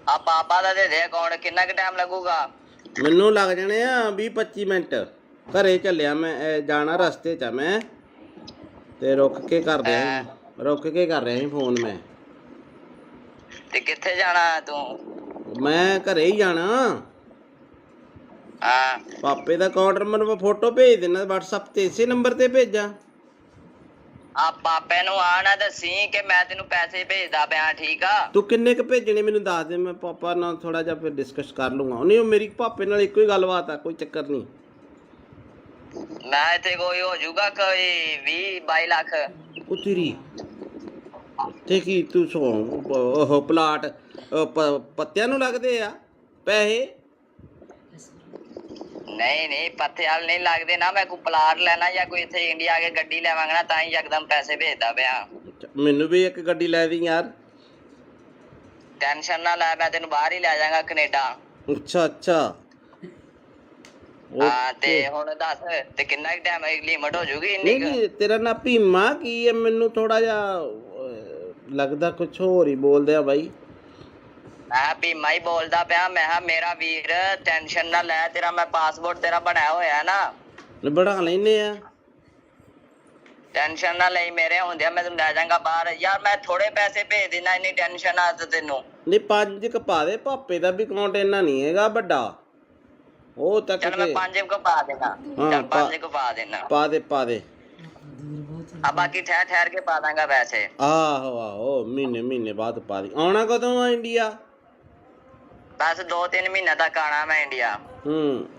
ਆ ਪਾਪਾ ਦਾ ਦੇ ਅਕਾਊਂਟ ਕਿੰਨਾ ਕੁ ਟਾਈਮ ਲੱਗੂਗਾ ਮੈਨੂੰ ਲੱਗ ਜਾਣੇ ਆ 20-25 ਮਿੰਟ ਘਰੇ ਚੱਲਿਆ ਮੈਂ ਜਾਣਾ ਰਸਤੇ 'ਚ ਮੈਂ ਤੇ ਰੁਕ ਕੇ ਕਰ ਰਿਹਾ ਸੀ ਫੋਨ ਮੈਂ ਤੇ ਕਿੱਥੇ ਜਾਣਾ ਤੂੰ ਮੈਂ ਘਰੇ ਹੀ ਜਾਣਾ ਹਾਂ ਪਾਪੇ ਦਾ ਅਕਾਊਂਟ ਨੰਬਰ ਮੈਂ ਫੋਟੋ ਭੇਜ ਦੇਣਾ WhatsApp ਤੇ ਇਸੇ ਨੰਬਰ ਤੇ ਭੇਜਾਂ ਆ ਪਾਪੇ ਨੂੰ ਆ ਨਾ ਦੱਸੀ ਕਿ ਮੈਂ ਤੈਨੂੰ ਪੈਸੇ ਭੇਜਦਾ ਪਿਆ ਠੀਕ ਆ ਤੂੰ ਕਿੰਨੇ ਕ ਭੇਜਣੇ ਮੈਨੂੰ ਦੱਸ ਦੇ ਮੈਂ ਪਾਪਾ ਨਾਲ ਥੋੜਾ ਜਿਹਾ ਫਿਰ ਡਿਸਕਸ ਕਰ ਲੂੰਗਾ ਨਹੀਂ ਮੇਰੀ ਪਾਪੇ ਨਾਲ ਇੱਕੋ ਹੀ ਗੱਲਬਾਤ ਆ ਕੋਈ ਚੱਕਰ ਨਹੀਂ ਮੈਂ ਇੱਥੇ ਕੋਈ ਹੋ ਜਾਊਗਾ ਕੋਈ 20-22 ਲੱਖ। ਉਹ ਤੇਰੀ ਤੇ ਕੀ ਤੂੰ ਸੋ ਉਹ ਪਲਾਟ ਪੱਤਿਆਂ ਨੂੰ ਲੱਗਦੇ ਆ ਪੈਸੇ? ਨਹੀਂ ਪੱਥੇ ਵਾਲ ਨਹੀਂ ਲੱਗਦੇ ਨਾ। ਮੈਂ ਕੋਈ ਪਲਾਟ ਲੈਣਾ ਜਾਂ ਕੋਈ ਇੱਥੇ ਇੰਡੀਆ ਆ ਕੇ ਗੱਡੀ ਲੈਵਾਂਗਾ ਨਾ ਤਾਂ ਹੀ ਯਕਦਮ ਪੈਸੇ ਭੇਜਦਾ ਪਿਆ। ਮੈਨੂੰ ਵੀ ਇੱਕ ਗੱਡੀ ਲੈ ਦੀ ਯਾਰ। ਟੈਨਸ਼ਨ ਨਾ ਲੈ, ਮੈਂ ਤੈਨੂੰ ਬਾਹਰ ਹੀ ਲੈ ਜਾਵਾਂਗਾ ਕੈਨੇਡਾ। ਅੱਛਾ ਹਾਂ ਤੇ ਹੁਣ ਦੱਸ ਤੇ ਕਿੰਨਾ ਕੁ ਟਾਈਮ ਲਿਮਟ ਹੋ ਜੂਗੀ ਇੰਨੀ ਕੁ? ਨਹੀਂ ਤੇਰਾ ਨਾ ਭੀਮਾ ਕੀ ਹੈ? ਮੈਨੂੰ ਥੋੜਾ ਜਿਹਾ ਲੱਗਦਾ ਕੁਛ ਹੋਰ ਹੀ ਬੋਲਦੇ ਆ ਬਾਈ। ਮੈਂ ਭੀਮਾ ਹੀ ਬੋਲਦਾ ਪਿਆ। ਮੈਂ ਕਿਹਾ ਮੇਰਾ ਵੀਰ ਟੈਨਸ਼ਨ ਨਾ ਲੈ, ਤੇਰਾ ਮੈਂ ਪਾਸਪੋਰਟ ਤੇਰਾ ਬਣਾਇਆ ਹੋਇਆ ਨਾ। ਬਣਾ ਲੈਨੇ ਆ। ਟੈਨਸ਼ਨ ਨਾ ਲਈ, ਮੇਰੇ ਹੁੰਦਿਆਂ ਮੈਂ ਤੈਨੂੰ ਲੈ ਜਾਵਾਂਗਾ ਬਾਹਰ। ਯਾਰ ਮੈਂ ਥੋੜੇ ਪੈਸੇ ਭੇਜ ਦੇਣਾ, ਇੰਨੀ ਟੈਨਸ਼ਨ ਆ ਤੈਨੂੰ। ਨਹੀਂ 5 ਕ ਪਾ ਦੇ, ਭਾਪੇ ਦਾ ਵੀ ਅਕਾਊਂਟ ਇੰਨਾ ਨਹੀਂ ਹੈਗਾ ਵੱਡਾ। ਉਹ ਤੱਕ ਚੱਲ ਮੈਂ 5 ਕੁ ਪਾ ਦੇਣਾ। ਚੱਲ 5 ਕੁ ਪਾ ਦੇਣਾ। ਪਾ ਦੇ ਆ ਬਾਕੀ ਠਹਿਰ ਕੇ ਪਾ ਦਾਂਗਾ ਪੈਸੇ। ਆਹੋ ਮਹੀਨੇ ਬਾਅਦ ਪਾ ਦੀ। ਆਉਣਾ ਕਦੋਂ ਆ ਇੰਡੀਆ? ਬਸ 2-3 ਮਹੀਨੇ ਤੱਕ ਆਣਾ ਮੈਂ ਇੰਡੀਆ।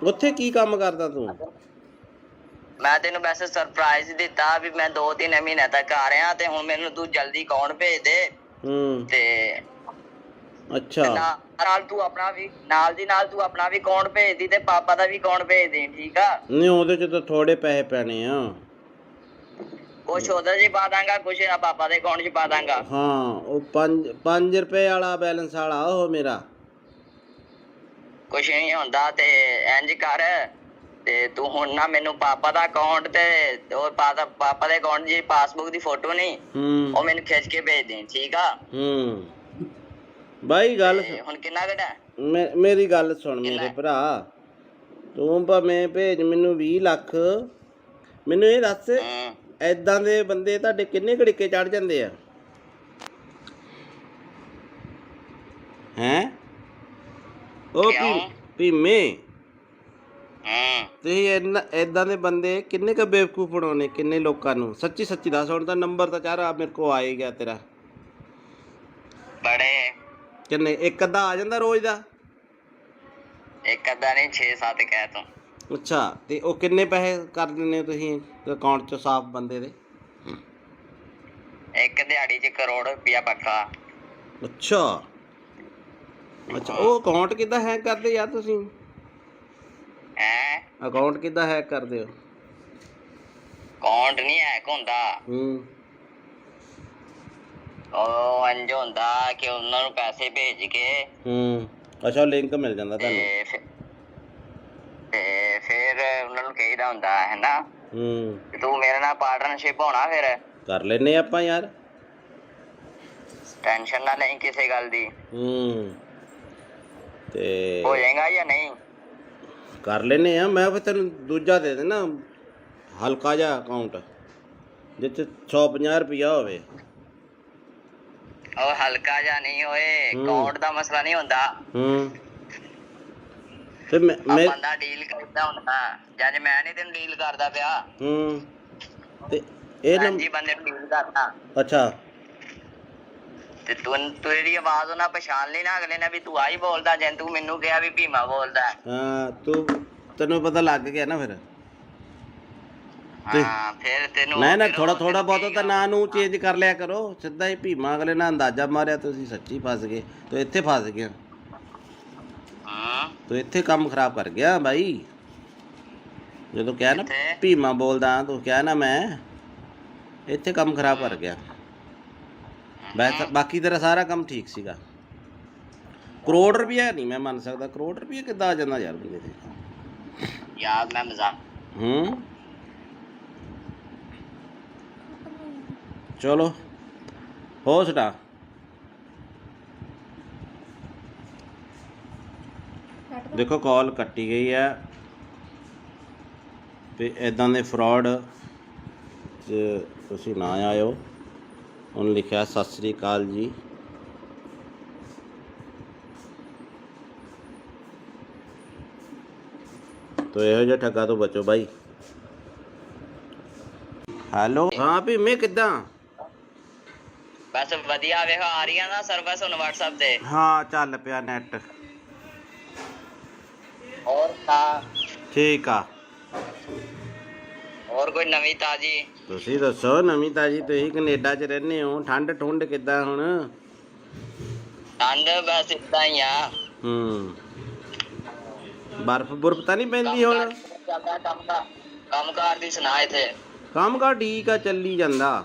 ਉੱਥੇ ਕੀ ਕੰਮ ਕਰਦਾ ਤੂੰ? ਮੈਂ ਤੈਨੂੰ ਵੈਸੇ ਸਰਪ੍ਰਾਈਜ਼ ਦਿੱਤਾ ਵੀ ਮੈਂ 2-3 ਮਹੀਨੇ ਤੱਕ ਆ ਰਿਹਾ ਤੇ ਹੁਣ ਮੈਨੂੰ ਤੂੰ ਜਲਦੀ ਅਕਾਊਂਟ ਭੇਜ ਦੇ। ਤੇ ਅੱਛਾ ਨਾਲ ਤੂੰ ਆਪਣਾ ਵੀ ਨਾਲ ਦੀ ਨਾਲ ਤੂੰ ਆਪਣਾ ਵੀ ਅਕਾਊਂਟ ਭੇਜ ਦੀ ਤੇ ਪਾਪਾ ਦਾ ਵੀ ਅਕਾਊਂਟ ਭੇਜ ਦੇ, ਠੀਕ ਆ? ਨਹੀਂ ਉਹਦੇ ਚ ਤਾਂ ਥੋੜੇ ਪੈਸੇ ਪੈਣੇ ਆ। ਕੁਛ ਉਹਦੇ ਚ ਪਾ ਦਾਂਗਾ, ਕੁਛ ਪਾਪਾ ਦੇ ਅਕਾਊਂਟ ਚ ਪਾ ਦਾਂਗਾ। ਹਾਂ ਉਹ 5 ਰੁਪਏ ਵਾਲਾ ਬੈਲੈਂਸ ਵਾਲਾ ਉਹ ਮੇਰਾ। ਕੁਛ ਨਹੀਂ ਹੁੰਦਾ ਤੇ ਇੰਜ ਕਰ ਤੇ ਤੂੰ ਹੁਣ ਨਾ ਮੈਨੂੰ ਪਾਪਾ ਦਾ ਅਕਾਊਂਟ ਤੇ ਉਹ ਪਾਪਾ ਦੇ ਅਕਾਊਂਟ ਦੀ ਪਾਸਬੁੱਕ ਦੀ ਫੋਟੋ ਨਹੀਂ ਉਹ ਮੈਨੂੰ ਖਿੱਚ ਕੇ ਭੇਜ ਦੇ, ਠੀਕ ਆ? ਬਾਈ ਗੱਲ ਹੁਣ ਕਿੰਨਾ ਘਟਾ? ਮੇਰੀ ਗੱਲ ਸੁਣ ਮੇਰੇ ਭਰਾ, ਤੂੰ ਭਾਵੇਂ ਭੇਜ ਮੈਨੂੰ 20 ਲੱਖ। ਮੈਨੂੰ ਇਹ ਦੱਸ ਏਦਾਂ ਦੇ ਬੰਦੇ ਤੁਹਾਡੇ ਕਿੰਨੇ ਘੜੀਕੇ ਚੜ ਜਾਂਦੇ ਆ? ਹੈਂ ਉਹ ਭੀਮੇ ਤੁਸੀਂ ਏਦਾਂ ਦੇ ਬੰਦੇ ਕਿੰਨੇ ਕੁ ਬੇਵਕੂਫ ਬਣਾਉਣੇ? ਕਿੰਨੇ ਲੋਕਾਂ ਨੂੰ? ਸੱਚੀ ਦੱਸ। ਹੁਣ ਤਾਂ ਨੰਬਰ ਤਾਂ ਚਾਰ ਮੇਰੇ ਕੋਲ ਆ ਹੀ ਗਿਆ ਤੇਰਾ। ਬੜੇ ਕਿੰਨੇ? ਇੱਕ ਅੱਧਾ ਆ ਜਾਂਦਾ ਰੋਜ਼ ਦਾ? ਇੱਕ ਅੱਧਾ ਨਹੀਂ 6-7 ਕਹਿ ਤੂੰ। ਅੱਛਾ ਤੇ ਉਹ ਕਿੰਨੇ ਪੈਸੇ ਕਰ ਦਿੰਦੇ ਹੋ ਤੁਸੀਂ ਅਕਾਊਂਟ 'ਚ ਸਾਫ਼ ਬੰਦੇ ਦੇ? ਇੱਕ ਦਿਹਾੜੀ 'ਚ 1 ਕਰੋੜ ਰੁਪਇਆ ਪੱਕਾ। ਅੱਛਾ ਉਹ ਅਕਾਊਂਟ ਕਿੱਦਾਂ ਹੈਕ ਕਰਦੇ ਯਾਰ ਤੁਸੀਂ? ਅਕਾਊਂਟ ਕਿੱਦਾਂ ਹੈਕ ਕਰਦੇ ਹੋ? ਅਕਾਊਂਟ ਨਹੀਂ ਹੈਕ ਹੁੰਦਾ। ਉਹ ਇੰਝ ਹੁੰਦਾ ਕਿ ਉਹਨਾਂ ਨੂੰ ਪੈਸੇ ਭੇਜ ਕੇ ਅੱਛਾ ਲਿੰਕ ਮਿਲ ਜਾਂਦਾ ਤੁਹਾਨੂੰ ਤੇ ਫਿਰ ਉਹਨਾਂ ਨੂੰ ਕਹੀਦਾ ਹੁੰਦਾ ਹੈ ਨਾ ਤੂੰ ਮੇਰੇ ਨਾਲ ਪਾਰਟਨਰਸ਼ਿਪ ਹੋਣਾ। ਫਿਰ ਕਰ ਲੈਨੇ ਆਪਾਂ ਯਾਰ, ਟੈਨਸ਼ਨ ਨਾ ਲਈ ਕਿਸੇ ਗੱਲ ਦੀ। ਤੇ ਹੋ ਜਾਏਗਾ ਜਾਂ ਨਹੀਂ? ਕਰ ਲੈਨੇ ਆ। ਮੈਂ ਫਿਰ ਤੈਨੂੰ ਦੂਜਾ ਦੇ ਦੇਣਾ ਹਲਕਾ ਜਿਹਾ ਅਕਾਊਂਟ ਜਿੱਥੇ 150 ਰੁਪਇਆ ਹੋਵੇ। ਉਹ ਹਲਕਾ ਜਿਹਾ ਨਹੀਂ ਹੋਏ, ਅਕਾਊਂਟ ਦਾ ਮਸਲਾ ਨਹੀਂ ਹੁੰਦਾ। ਤੇ ਬੰਦਾ ਡੀਲ ਕਰਦਾ ਹੁੰਦਾ ਜਦ ਮੈਂ ਨਹੀਂ ਤੈਨੂੰ ਡੀਲ ਕਰਦਾ ਪਿਆ। ਤੇ ਇਹ ਜੀ ਬੰਦੇ ਨੂੰ ਡੀਲ ਕਰਦਾ। ਅੱਛਾ ਤੇ ਤੂੰ ਤੇਰੀ ਆਵਾਜ਼ ਉਹਨਾਂ ਪਛਾਣ ਲਈ ਨਾ ਅਗਲੇ ਨੇ ਵੀ ਤੂੰ ਆਹੀ ਬੋਲਦਾ ਜੇ ਤੂੰ ਮੈਨੂੰ ਕਿਹਾ ਵੀ ਭੀਮਾ ਬੋਲਦਾ। ਹਾਂ ਤੈਨੂੰ ਪਤਾ ਲੱਗ ਗਿਆ ਨਾ ਫਿਰ। ਹਾਂ ਫਿਰ ਤੈਨੂੰ ਨਾ ਥੋੜਾ ਬਹੁਤ ਤਾਂ ਨਾਂ ਨੂੰ ਚੇਂਜ ਕਰ ਲਿਆ ਕਰੋ। ਸਿੱਧਾ ਹੀ ਭੀਮਾ ਅਗਲੇ ਨਾਲ ਅੰਦਾਜ਼ਾ ਮਾਰਿਆ ਤੁਸੀਂ ਸੱਚੀ ਫਸ ਗਏ। ਤੂੰ ਇੱਥੇ ਫਸ ਗਿਆ। ਤੂੰ ਇੱਥੇ ਕੰਮ ਖਰਾਬ ਕਰ ਗਿਆ ਬਾਈ। ਜਦੋਂ ਕਿਹਾ ਨਾ ਭੀਮਾ ਬੋਲਦਾ ਤੂੰ ਕਿਹਾ ਨਾ ਮੈਂ ਇੱਥੇ ਕੰਮ ਖਰਾਬ ਕਰ ਗਿਆ। ਬਾਕੀ ਤੇਰਾ ਸਾਰਾ ਕੰਮ ਠੀਕ ਸੀਗਾ। ਕਰੋੜ ਰੁਪਇਆ ਨਹੀਂ ਮੈਂ ਮੰਨ ਸਕਦਾ। ਕਰੋੜ ਰੁਪਇਆ ਕਿੱਦਾਂ ਆ ਜਾਂਦਾ ਯਾਰ ਬੰਦੇ ਤੇ? ਯਾਰ ਮੈਂ ਮਜ਼ਾਕ ਚਲੋ ਹੋ ਸਟਾ ਦੇਖੋ ਕਾਲ ਕੱਟੀ ਗਈ ਹੈ ਤੇ ਇਦਾਂ ਦੇ ਫਰਾਡ 'ਚ ਤੁਸੀਂ ਨਾ ਆਇਓ। ਉਹਨੇ ਲਿਖਿਆ ਸਤਿ ਸ੍ਰੀ ਅਕਾਲ ਜੀ। ਤੋ ਇਹੋ ਜਿਹਾ ਠੱਗਾ ਤੋਂ ਬਚੋ ਬਾਈ। ਹੈਲੋ ਹਾਂ ਭੀਮੇ ਕਿੱਦਾਂ? ਬਸ ਵਧੀਆ ਵੇਖ ਆ ਰਹੀ ਆ ਨਾ ਸਰਵਿਸ ਹੁਣ WhatsApp ਤੇ। ਹਾਂ ਚੱਲ ਪਿਆ ਨੈਟ। ਹੋਰ ਤਾਂ ਠੀਕ ਆ। ਹੋਰ ਕੋਈ ਨਵੀਂ ਤਾਜੀ? ਤੁਸੀਂ ਦੱਸੋ ਨਵੀਂ ਤਾਜੀ। ਤੁਸੀਂ ਕੈਨੇਡਾ 'ਚ ਰਹਿੰਦੇ ਹੋ, ਠੰਡ ਠੁੰਡ ਕਿੱਦਾਂ ਹੁਣ? ਠੰਡ ਬਸ ਇਦਾਂ ਹੀ ਆ। ਬਰਫ਼ ਬੁਰਫ਼ ਤਾਂ ਨਹੀਂ ਪੈਂਦੀ ਕੰਮ ਕਾਰ ਹੁਣ? ਚੱਲਦਾ, ਕੰਮ ਕਾਰ ਦੀ ਸੁਣਾ ਇੱਥੇ। ਕੰਮ ਕਾਰ ਠੀਕ ਆ, ਚੱਲੀ ਜਾਂਦਾ।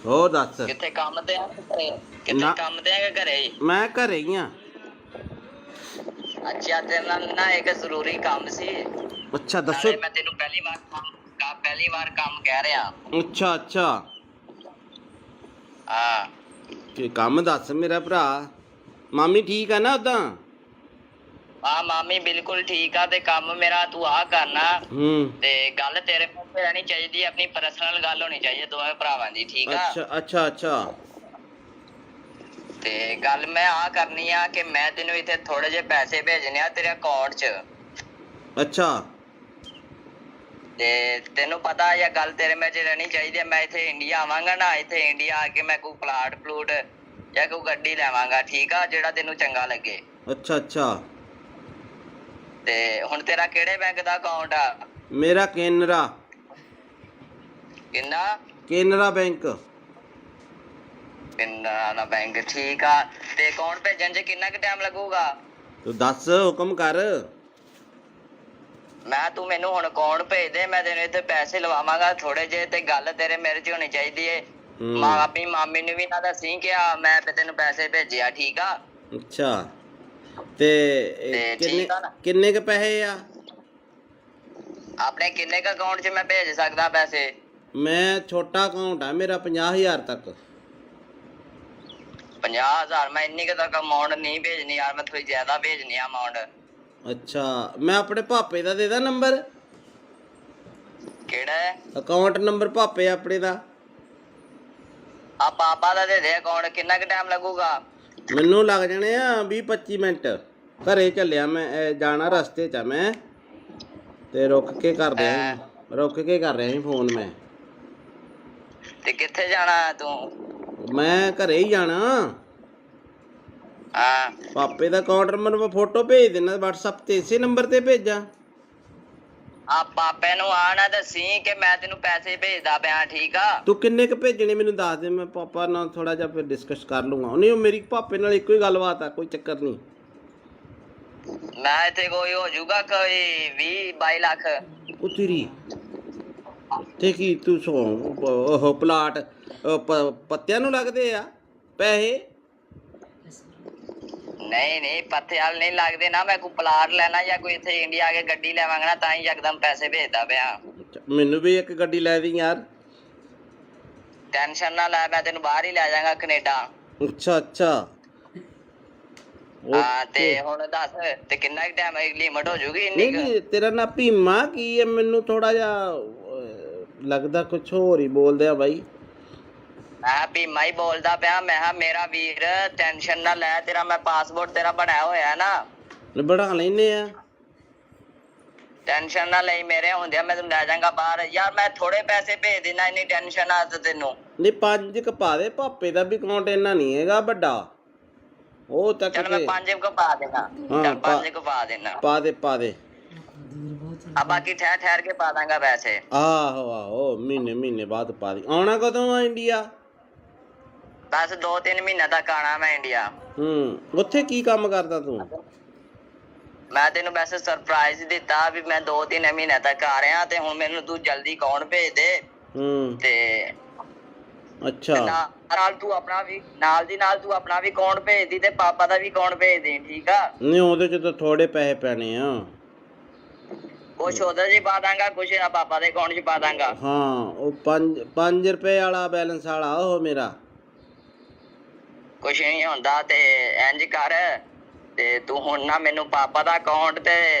ਹੋਰ ਦੱਸ। ਕਿੱਥੇ ਕੰਮ ਤੇ ਆ ਕਿ ਘਰੇ? ਕਿੱਥੇ ਨਾ। ਕੰਮ ਤੇ ਆ ਕਿ ਘਰੇ ਹੀ? ਮੈਂ ਘਰੇ ਹੀ ਆ। ਅੱਛਾ, ਤੇਰੇ ਨਾਲ ਨਾ ਇੱਕ ਜ਼ਰੂਰੀ ਕੰਮ ਸੀ। ਅੱਛਾ ਦੱਸੋ। ਨਾਲੇ ਮੈਂ ਤੈਨੂੰ ਪਹਿਲੀ ਵਾਰ ਕੰਮ ਕਹਿ ਰਿਹਾ। ਅੱਛਾ ਅੱਛਾ, ਹਾਂ। ਤੇ ਕੰਮ ਦੱਸ ਮੇਰਾ ਭਰਾ। ਮਾਮੀ ਠੀਕ ਆ ਨਾ ਉਦਾਂ? ਹਾਂ, ਮਾਮੀ ਬਿਲਕੁਲ ਠੀਕ ਆ। ਤੇ ਕੰਮ ਮੇਰਾ ਤੂੰ ਆ ਕਰਨਾ। ਤੇ ਗੱਲ ਤੇਰੇ ਮੂੰਹ ਤੇ ਰਹਿਣੀ ਚਾਹੀਦੀ, ਆਪਣੀ ਪਰਸਨਲ ਗੱਲ ਹੋਣੀ ਚਾਹੀਦੀ ਦੋਵੇਂ ਭਰਾਵਾਂ ਦੀ, ਠੀਕ ਆ? ਅੱਛਾ ਅੱਛਾ ਅੱਛਾ। ਤੇ ਗੱਲ ਮੈਂ ਆ ਕਰਨੀ ਆ ਕਿ ਮੈਂ ਤੈਨੂੰ ਇੱਥੇ ਥੋੜੇ ਜਿਹੇ ਪੈਸੇ ਭੇਜਣੇ ਆ ਤੇਰੇ ਅਕਾਊਂਟ 'ਚ। ਅੱਛਾ। ਤੇ ਤੈਨੂੰ ਪਤਾ ਇਹ ਗੱਲ ਤੇਰੇ ਮੇਰੇ 'ਚ ਰਹਿਣੀ ਚਾਹੀਦੀ ਹੈ। ਮੈਂ ਇੱਥੇ ਇੰਡੀਆ ਆਵਾਂਗਾ ਨਾ, ਇੱਥੇ ਇੰਡੀਆ ਆ ਕੇ ਮੈਂ ਕੋਈ ਪਲਾਟ ਪਲੂਟ ਜਾਂ ਕੋਈ ਗੱਡੀ ਲੈਵਾਂਗਾ, ਠੀਕ ਆ? ਜਿਹੜਾ ਤੈਨੂੰ ਚੰਗਾ ਲੱਗੇ। ਅੱਛਾ ਅੱਛਾ। ਤੇ ਹੁਣ ਤੇਰਾ ਕਿਹੜੇ ਬੈਂਕ ਦਾ ਅਕਾਊਂਟ ਆ? ਮੇਰਾ ਕੇਨਰਾ। ਕਿੰਨਾ? ਕੇਨਰਾ ਬੈਂਕ। ਕੇਨਰਾ ਬੈਂਕ, ਠੀਕ ਆ। ਤੇ ਅਕਾਊਂਟ ਭੇਜਣ 'ਚ ਕਿੰਨਾ ਕੁ ਟਾਈਮ ਲੱਗੂਗਾ? ਤੂੰ ਦੱਸ, ਹੁਕਮ ਕਰ। ਤੂੰ ਮੈਨੂੰ ਹੁਣ ਅਕਾਊਂਟ ਭੇਜ ਦੇ, ਮੈਂ ਤੈਨੂੰ ਇੱਥੇ ਪੈਸੇ ਲਵਾਵਾਂਗਾ ਥੋੜੇ ਜਿਹੇ। ਤੇ ਗੱਲ ਤੇਰੇ ਮੇਰੇ 'ਚ ਹੋਣੀ ਚਾਹੀਦੀ ਏ। ਆਪਣੀ ਮਾਮੀ ਨੂੰ ਵੀ ਨਾ ਦੱਸੀ ਕਿ ਮੈਂ ਤੈਨੂੰ ਪੈਸੇ ਭੇਜਿਆ, ਠੀਕ ਆ? ਅੱਛਾ। ਤੇ ਕਿੰਨੇ ਕ ਪੈਸੇ ਆ ਆਪਣੇ? ਕਿੰਨੇ ਕ ਅਕਾਊਂਟ 'ਚ ਮੈਂ ਭੇਜ ਸਕਦਾ ਪੈਸੇ? ਮੈਂ ਛੋਟਾ ਅਕਾਊਂਟ ਆ ਮੇਰਾ, 50,000 ਤੱਕ। 50,000? ਮੈਂ ਇੰਨੀ ਕੁ ਤੱਕ ਅਮਾਊਂਟ ਨਹੀਂ ਭੇਜਣੀ ਯਾਰ, ਮੈਂ ਥੋੜੀ ਜ਼ਿਆਦਾ ਭੇਜਣੀ ਆ ਅਮਾਊਂਟ। ਅੱਛਾ, ਮੈਂ ਆਪਣੇ ਪਾਪੇ ਦਾ ਦੇ ਦਾਂ ਨੰਬਰ? ਕਿਹੜਾ ਅਕਾਊਂਟ ਨੰਬਰ? ਪਾਪੇ ਆਪਣੇ ਦਾ। ਆ ਪਾਪਾ ਦਾ ਦੇ ਦੇ ਅਕਾਊਂਟ। ਕਿੰਨਾ ਕੁ ਟਾਈਮ ਲੱਗੂਗਾ? ਮੈਨੂੰ ਲੱਗ ਜਾਣੇ ਆ 20-25 ਮਿੰਟ। ਘਰੇ ਚੱਲਿਆ ਮੈਂ, ਜਾਣਾ ਰਸਤੇ 'ਚ ਆ ਮੈਂ। ਤੇ ਰੁਕ ਕੇ ਕਰ ਰਿਹਾ ਸੀ ਫੋਨ ਮੈਂ। ਤੇ ਕਿੱਥੇ ਜਾਣਾ ਤੂੰ? ਮੈਂ ਘਰੇ ਹੀ ਜਾਣਾ। ਹਾਂ। ਪਾਪੇ ਦਾ ਅਕਾਊਂਟ ਨੰਬਰ ਮੈਂ ਫੋਟੋ ਭੇਜ ਦੇਣਾ WhatsApp ਤੇ, ਇਸੇ ਨੰਬਰ ਤੇ ਭੇਜਾਂ? ਆ ਪਾਪੇ ਨੂੰ ਆ ਨਾ ਦੱਸੀ ਕਿ ਮੈਂ ਤੈਨੂੰ ਪੈਸੇ ਭੇਜਦਾ ਪਿਆ, ਠੀਕ ਆ? ਤੂੰ ਕਿੰਨੇ ਕ ਭੇਜਣੇ ਮੈਨੂੰ ਦੱਸ ਦੇ, ਮੈਂ ਪਾਪਾ ਨਾਲ ਥੋੜਾ ਜਿਹਾ ਫਿਰ ਡਿਸਕਸ ਕਰ ਲੂੰਗਾ। ਨਹੀਂ, ਉਹ ਮੇਰੀ ਪਾਪੇ ਨਾਲ ਇੱਕੋ ਹੀ ਗੱਲਬਾਤ ਆ, ਕੋਈ ਚੱਕਰ ਨਹੀਂ। ਮੈਂ ਇੱਥੇ ਕੋਈ ਹੋ ਜਾਊਗਾ ਕੋਈ 20-22 ਲੱਖ। ਉਹ ਤੇਰੀ ਤੇ ਕੀ ਤੂੰ ਉਹ ਪਲਾਟ ਪੱਤਿਆਂ ਨੂੰ ਲੱਗਦੇ ਆ ਪੈਸੇ? ਨਹੀਂ ਪੱਥੇ ਵਾਲ ਨਹੀਂ ਲੱਗਦੇ ਨਾ। ਮੈਂ ਕੋਈ ਪਲਾਟ ਲੈਣਾ ਜਾਂ ਕੋਈ ਇੱਥੇ ਇੰਡੀਆ ਆ ਕੇ ਗੱਡੀ ਲੈਵਾਂਗਾ ਨਾ, ਤਾਂ ਹੀ ਯਕਦਮ ਪੈਸੇ ਭੇਜਦਾ ਪਿਆ। ਮੈਨੂੰ ਵੀ ਇੱਕ ਗੱਡੀ ਲੈ ਦੀ ਯਾਰ। ਟੈਨਸ਼ਨ ਨਾ ਲੈ, ਮੈਂ ਤੈਨੂੰ ਬਾਹਰ ਹੀ ਲੈ ਜਾਵਾਂਗਾ ਕੈਨੇਡਾ। ਅੱਛਾ ਅੱਛਾ। ਹਾਂ। ਤੇ ਹੁਣ ਦੱਸ, ਤੇ ਕਿੰਨਾ ਕੁ ਟਾਈਮ ਲਿਮਟ ਹੋ ਜੂਗੀ ਇੰਨੀ? ਨਹੀਂ, ਤੇਰਾ ਨਾਂ ਭੀਮਾ ਕੀ ਹੈ? ਮੈਨੂੰ ਥੋੜਾ ਜਿਹਾ ਲੱਗਦਾ ਕੁਛ ਹੋਰ ਹੀ ਬੋਲਦੇ ਆ ਬਾਈ। ਮੈਂ ਭੀਮਾ ਹੀ ਬੋਲਦਾ ਪਿਆ। ਮੈਂ ਕਿਹਾ ਮੇਰਾ ਵੀਰ ਟੈਨਸ਼ਨ ਨਾ ਲੈ, ਤੇਰਾ ਮੈਂ ਪਾਸਪੋਰਟ ਤੇਰਾ ਬਣਾਇਆ ਹੋਇਆ ਨਾ। ਬਣਾ ਲੈਨੇ ਆ। ਟੈਨਸ਼ਨ ਨਾ ਲਈ, ਮੇਰੇ ਹੁੰਦਿਆਂ ਮੈਂ ਤੈਨੂੰ ਲੈ ਜਾਵਾਂਗਾ ਬਾਹਰ। ਯਾਰ ਮੈਂ ਥੋੜੇ ਪੈਸੇ ਭੇਜ ਦੇਣਾ, ਇੰਨੀ ਟੈਨਸ਼ਨ ਆ ਤੈਨੂੰ? ਨਹੀਂ, 5 ਕ ਪਾ ਦੇ। ਪਾਪੇ ਦਾ ਵੀ ਅਕਾਊਂਟ ਇੰਨਾ ਨਹੀਂ ਹੈਗਾ ਵੱਡਾ। ਉਹ ਤੱਕ ਚੱਲ ਮੈਂ 5 ਕੁ ਪਾ ਦੇਣਾ। ਚੱਲ 5 ਕੁ ਪਾ ਦੇਣਾ। ਪਾ ਦੇ। ਆ ਬਾਕੀ ਠਹਿਰ ਕੇ ਪਾ ਦਾਂਗਾ ਪੈਸੇ। ਆਹੋ ਮਹੀਨੇ ਬਾਅਦ ਪਾ ਦੀ। ਆਉਣਾ ਕਦੋਂ ਆ ਇੰਡੀਆ? ਬਸ 2-3 ਮਹੀਨੇ ਤੱਕ ਆਣਾ ਮੈਂ ਇੰਡੀਆ। ਉੱਥੇ ਕੀ ਕੰਮ ਕਰਦਾ ਤੂੰ? ਮੈਂ ਤੈਨੂੰ ਵੈਸੇ ਸਰਪ੍ਰਾਈਜ਼ ਦਿੱਤਾ ਵੀ ਮੈਂ 2-3 ਮਹੀਨੇ ਤੱਕ ਆ ਰਿਹਾ, ਤੇ ਹੁਣ ਮੈਨੂੰ ਤੂੰ ਜਲਦੀ ਅਕਾਊਂਟ ਭੇਜ ਦੇ। ਤੇ ਅੱਛਾ, ਨਾਲ ਤੂੰ ਆਪਣਾ ਵੀ ਨਾਲ ਤੂੰ ਆਪਣਾ ਵੀ ਅਕਾਊਂਟ ਭੇਜ ਦੀ ਤੇ ਪਾਪਾ ਦਾ ਵੀ ਅਕਾਊਂਟ ਭੇਜ ਦੇ, ਠੀਕ ਆ? ਨਹੀਂ, ਉਹਦੇ 'ਚ ਤਾਂ ਥੋੜੇ ਪੈਸੇ ਪੈਣੇ ਆ। ਕੁਛ ਉਹਦੇ 'ਚ ਪਾ ਦਾਂਗਾ, ਕੁਛ ਪਾਪਾ ਦੇ ਅਕਾਊਂਟ 'ਚ ਪਾ ਦਾਂਗਾ। ਹਾਂ, ਉਹ 5 ਰੁਪਏ ਵਾਲਾ ਬੈਲੈਂਸ ਵਾਲਾ ਉਹ ਮੇਰਾ। ਕੁਛ ਨਹੀਂ ਹੁੰਦਾ। ਤੇ ਇੰਝ ਕਰ, ਤੇ ਤੂੰ ਹੁਣ ਨਾ ਮੈਨੂੰ ਪਾਪਾ ਦਾ ਅਕਾਊਂਟ ਤੇ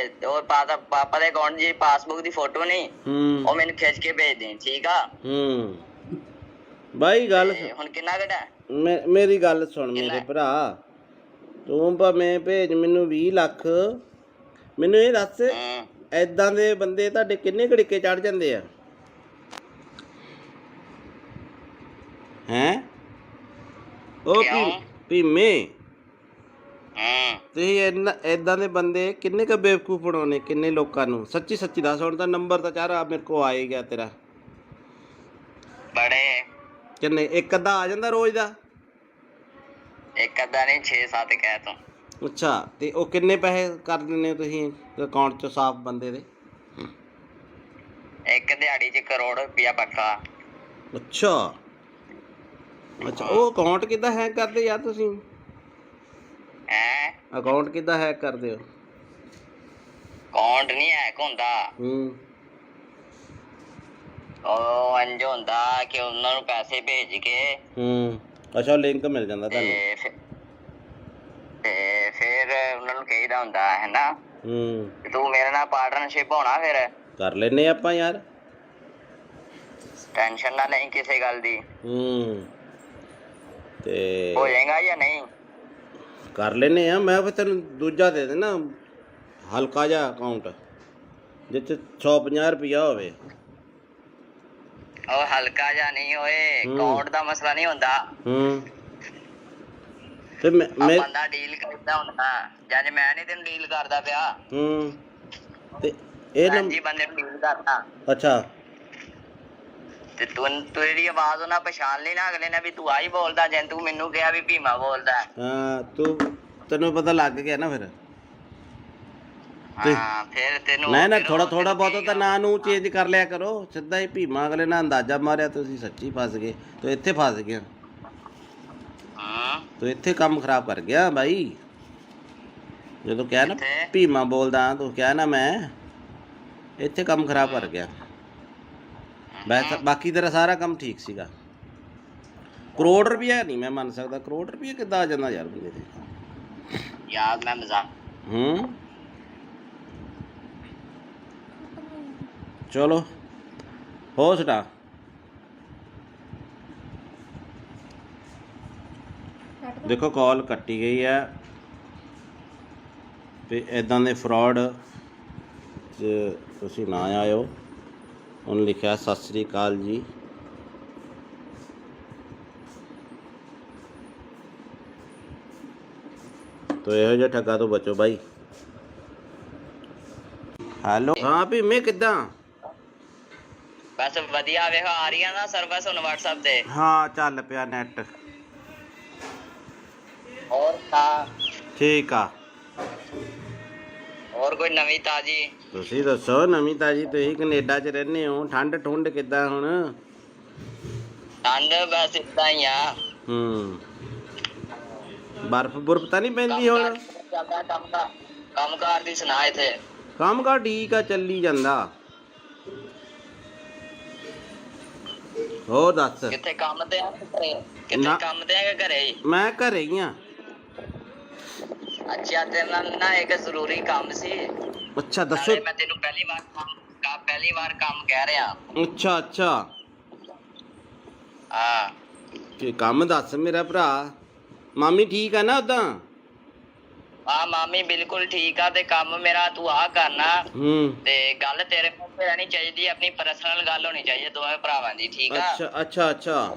ਉਹ ਪਾਪਾ ਦੇ ਅਕਾਊਂਟ ਦੀ ਪਾਸਬੁੱਕ ਦੀ ਫੋਟੋ ਨਹੀਂ, ਉਹ ਮੈਨੂੰ ਖਿੱਚ ਕੇ ਭੇਜ ਦੇ, ਠੀਕ ਆ? ਬਾਈ ਗੱਲ ਹੁਣ ਕਿੰਨਾ ਘਟਾ? ਮੇਰੀ ਗੱਲ ਸੁਣ ਮੇਰੇ ਭਰਾ। ਤੂੰ ਭਾਵੇਂ ਭੇਜ ਮੈਨੂੰ 20 ਲੱਖ। ਮੈਨੂੰ ਇਹ ਦੱਸ, ਏਦਾਂ ਦੇ ਬੰਦੇ ਤੁਹਾਡੇ ਕਿੰਨੇ ਘੜੀਕੇ ਚੜ ਜਾਂਦੇ ਆ? ਹੈਂ? ਉਹ ਭੀਮੇ, ਤੁਸੀਂ ਇਦਾਂ ਦੇ ਬੰਦੇ ਕਿੰਨੇ ਕੁ ਬੇਵਕੂਫ ਬਣਾਉਣੇ, ਕਿੰਨੇ ਲੋਕਾਂ ਨੂੰ। ਸੱਚੀ ਸੱਚੀ ਦੱਸ, ਹੁਣ ਤਾਂ ਨੰਬਰ ਤਾਂ ਚਾਰਾ ਮੇਰੇ ਕੋਲ ਆ ਹੀ ਗਿਆ ਤੇਰਾ। ਬੜੇ ਕਿੰਨੇ? ਇੱਕ ਅੱਧਾ ਆ ਜਾਂਦਾ ਰੋਜ਼ ਦਾ? ਇੱਕ ਅੱਧਾ ਨਹੀਂ 6-7 ਕਹਿ ਤੂੰ। ਅੱਛਾ, ਤੇ ਉਹ ਕਿੰਨੇ ਪੈਸੇ ਕਰ ਦਿੰਦੇ ਹੋ ਤੁਸੀਂ ਅਕਾਊਂਟ 'ਚ ਸਾਫ਼ ਬੰਦੇ ਦੇ? ਇੱਕ ਦਿਹਾੜੀ 'ਚ ਕਰੋੜ ਰੁਪਇਆ ਪੱਕਾ। ਅੱਛਾ ਅੱਛਾ, ਉਹ ਅਕਾਊਂਟ ਕਿੱਦਾਂ ਹੈਕ ਕਰਦੇ ਯਾਰ ਤੁਸੀਂ? ਹੈਂ? ਅਕਾਊਂਟ ਕਿੱਦਾਂ ਹੈਕ ਕਰਦੇ ਹੋ? ਅਕਾਊਂਟ ਨਹੀਂ ਹੈਕ ਹੁੰਦਾ। ਉਹ ਇੰਝ ਹੁੰਦਾ ਕਿ ਉਹਨਾਂ ਨੂੰ ਪੈਸੇ ਭੇਜ ਕੇ ਅੱਛਾ, ਲਿੰਕ ਮਿਲ ਜਾਂਦਾ ਤੁਹਾਨੂੰ? ਤੇ ਫਿਰ ਉਹਨਾਂ ਨੂੰ ਕਹੀਦਾ ਹੁੰਦਾ ਹੈ ਨਾ, ਤੂੰ ਮੇਰੇ ਨਾਲ ਪਾਰਟਨਰਸ਼ਿਪ ਹੋਣਾ। ਫਿਰ ਕਰ ਲੈਨੇ ਆਪਾਂ ਯਾਰ, ਟੈਨਸ਼ਨ ਨਾ ਲਈ ਕਿਸੇ ਗੱਲ ਦੀ। ਤੇ ਹੋ ਜਾਏਗਾ ਜਾਂ ਨਹੀਂ? ਕਰ ਲੈਨੇ ਆ। ਮੈਂ ਫਿਰ ਤੈਨੂੰ ਦੂਜਾ ਦੇ ਦੇਣਾ, ਹਲਕਾ ਜਿਹਾ ਅਕਾਊਂਟ ਜਿਹ 'ਚ 150 ਰੁਪਇਆ ਹੋਵੇ। ਉਹ ਹਲਕਾ ਜਿਹਾ ਨਹੀਂ ਹੋਏ, ਅਕਾਊਂਟ ਦਾ ਮਸਲਾ ਨਹੀਂ ਹੁੰਦਾ। ਤੇ ਬੰਦਾ ਡੀਲ ਕਰਦਾ ਹੁੰਦਾ, ਜਦ ਮੈਂ ਨਹੀਂ ਤੈਨੂੰ ਡੀਲ ਕਰਦਾ ਪਿਆ। ਤੇ ਇਹ ਜੀ ਬੰਦੇ ਨੂੰ ਡੀਲ ਕਰਦਾ। ਅੱਛਾ, ਤੇ ਤੇਰੀ ਆਵਾਜ਼ ਉਹਨਾਂ ਪਛਾਣ ਲਈ ਨਾ, ਅਗਲੇ ਨੇ ਵੀ ਤੂੰ ਆਹੀ ਬੋਲਦਾ, ਜੇ ਤੂੰ ਮੈਨੂੰ ਕਿਹਾ ਵੀ ਭੀਮਾ ਬੋਲਦਾ। ਹਾਂ, ਤੈਨੂੰ ਪਤਾ ਲੱਗ ਗਿਆ ਨਾ ਫਿਰ। ਹਾਂ, ਫਿਰ ਤੈਨੂੰ ਨਾ ਥੋੜਾ ਬਹੁਤ ਤਾਂ ਨਾਂ ਨੂੰ ਚੇਂਜ ਕਰ ਲਿਆ ਕਰੋ। ਸਿੱਧਾ ਹੀ ਭੀਮਾ ਅਗਲੇ ਨਾਲ ਅੰਦਾਜ਼ਾ ਮਾਰਿਆ, ਤੁਸੀਂ ਸੱਚੀ ਫਸ ਗਏ। ਤੂੰ ਇੱਥੇ ਫਸ ਗਿਆ, ਤੂੰ ਇੱਥੇ ਕੰਮ ਖਰਾਬ ਕਰ ਗਿਆ ਬਾਈ। ਜਦੋਂ ਕਿਹਾ ਨਾ ਭੀਮਾ ਬੋਲਦਾ, ਤੂੰ ਕਿਹਾ ਨਾ ਮੈਂ, ਇੱਥੇ ਕੰਮ ਖਰਾਬ ਕਰ ਗਿਆ। ਬਾਕੀ ਤੇਰਾ ਸਾਰਾ ਕੰਮ ਠੀਕ ਸੀਗਾ। ਕਰੋੜ ਰੁਪਇਆ ਨਹੀਂ ਮੈਂ ਮੰਨ ਸਕਦਾ। ਕਰੋੜ ਰੁਪਇਆ ਕਿੱਦਾਂ ਆ ਜਾਂਦਾ ਯਾਰ ਬੰਦੇ ਤੇ? ਯਾਰ ਮੈਂ ਮਜ਼ਾਕ। ਚਲੋ ਹੋ ਸਟਾ। ਦੇਖੋ ਕਾਲ ਕੱਟੀ ਗਈ ਹੈ। ਤੇ ਇੱਦਾਂ ਦੇ ਫਰਾਡ 'ਚ ਤੁਸੀਂ ਨਾ ਆਇਓ। ਉਹਨੇ ਲਿਖਿਆ ਸਤਿ ਸ੍ਰੀ ਅਕਾਲ ਜੀ। ਤੋ ਇਹੋ ਜਿਹੇ ਠੱਗਾ ਤੋਂ ਬਚੋ ਬਾਈ। ਹੈਲੋ, ਹਾਂ ਭੀਮੇ ਕਿੱਦਾਂ? ਬਸ ਵਧੀਆ। ਵੇਖੋ ਆ ਰਹੀ ਆ ਨਾ ਸਰਵਿਸ ਹੁਣ WhatsApp ਤੇ? ਹਾਂ, ਚੱਲ ਪਿਆ ਨੈਟ। ਹੋਰ ਤਾਂ ਠੀਕ ਆ। ਹੋਰ ਕੋਈ ਨਵੀਂ ਤਾਜੀ? ਤੁਸੀਂ ਦੱਸੋ ਨਵੀਂ ਤਾਜੀ। ਤੁਸੀਂ ਕੈਨੇਡਾ 'ਚ ਰਹਿੰਦੇ ਹੋ, ਠੰਡ ਠੁੰਡ ਕਿੱਦਾਂ ਹੁਣ? ਠੰਡ ਬਸ ਏਦਾਂ ਹੀ ਆ। ਬਰਫ਼ ਬੁਰਫ਼ ਤਾਂ ਨਹੀਂ ਪੈਂਦੀ ਹੁਣ? ਕੰਮ ਕਾਰ ਦੀ ਸੁਣਾ। ਇੱਥੇ ਕੰਮ ਕਾਰ ਠੀਕ ਆ, ਚੱਲੀ ਜਾਂਦਾ। ਹੋਰ ਦੱਸ। ਕਿੱਥੇ ਕੰਮ ਤੇ ਆ ਘਰੇ? ਕਿੱਥੇ ਕੰਮ ਤੇ ਆ ਘਰੇ? ਮੈਂ ਘਰੇ ਹੀ ਆ। ਅੱਛਾ, ਤੇਰੇ ਨਾਲ ਨਾ ਇੱਕ ਜ਼ਰੂਰੀ ਕੰਮ ਸੀ। ਅੱਛਾ ਦੱਸੋ। ਮੈਂ ਤੈਨੂੰ ਪਹਿਲੀ ਵਾਰ ਕੰਮ ਕਹਿ ਰਿਹਾ। ਅੱਛਾ ਅੱਛਾ, ਹਾਂ। ਕੀ ਕੰਮ ਦੱਸ ਮੇਰਾ ਭਰਾ। ਮਾਮੀ ਠੀਕ ਆ ਨਾ ਉਦਾਂ? ਹਾਂ, ਮਾਮੀ ਬਿਲਕੁਲ ਠੀਕ ਆ। ਤੇ ਕੰਮ ਮੇਰਾ ਤੂੰ ਆ ਕਰਨਾ। ਤੇ ਗੱਲ ਤੇਰੇ ਕੋਲ ਰਹਿਣੀ ਚਾਹੀਦੀ, ਆਪਣੀ ਪਰਸਨਲ ਗੱਲ ਹੋਣੀ ਚਾਹੀਦੀ ਦੋਵੇਂ ਭਰਾਵਾਂ ਦੀ, ਠੀਕ ਆ? ਅੱਛਾ ਅੱਛਾ ਅੱਛਾ।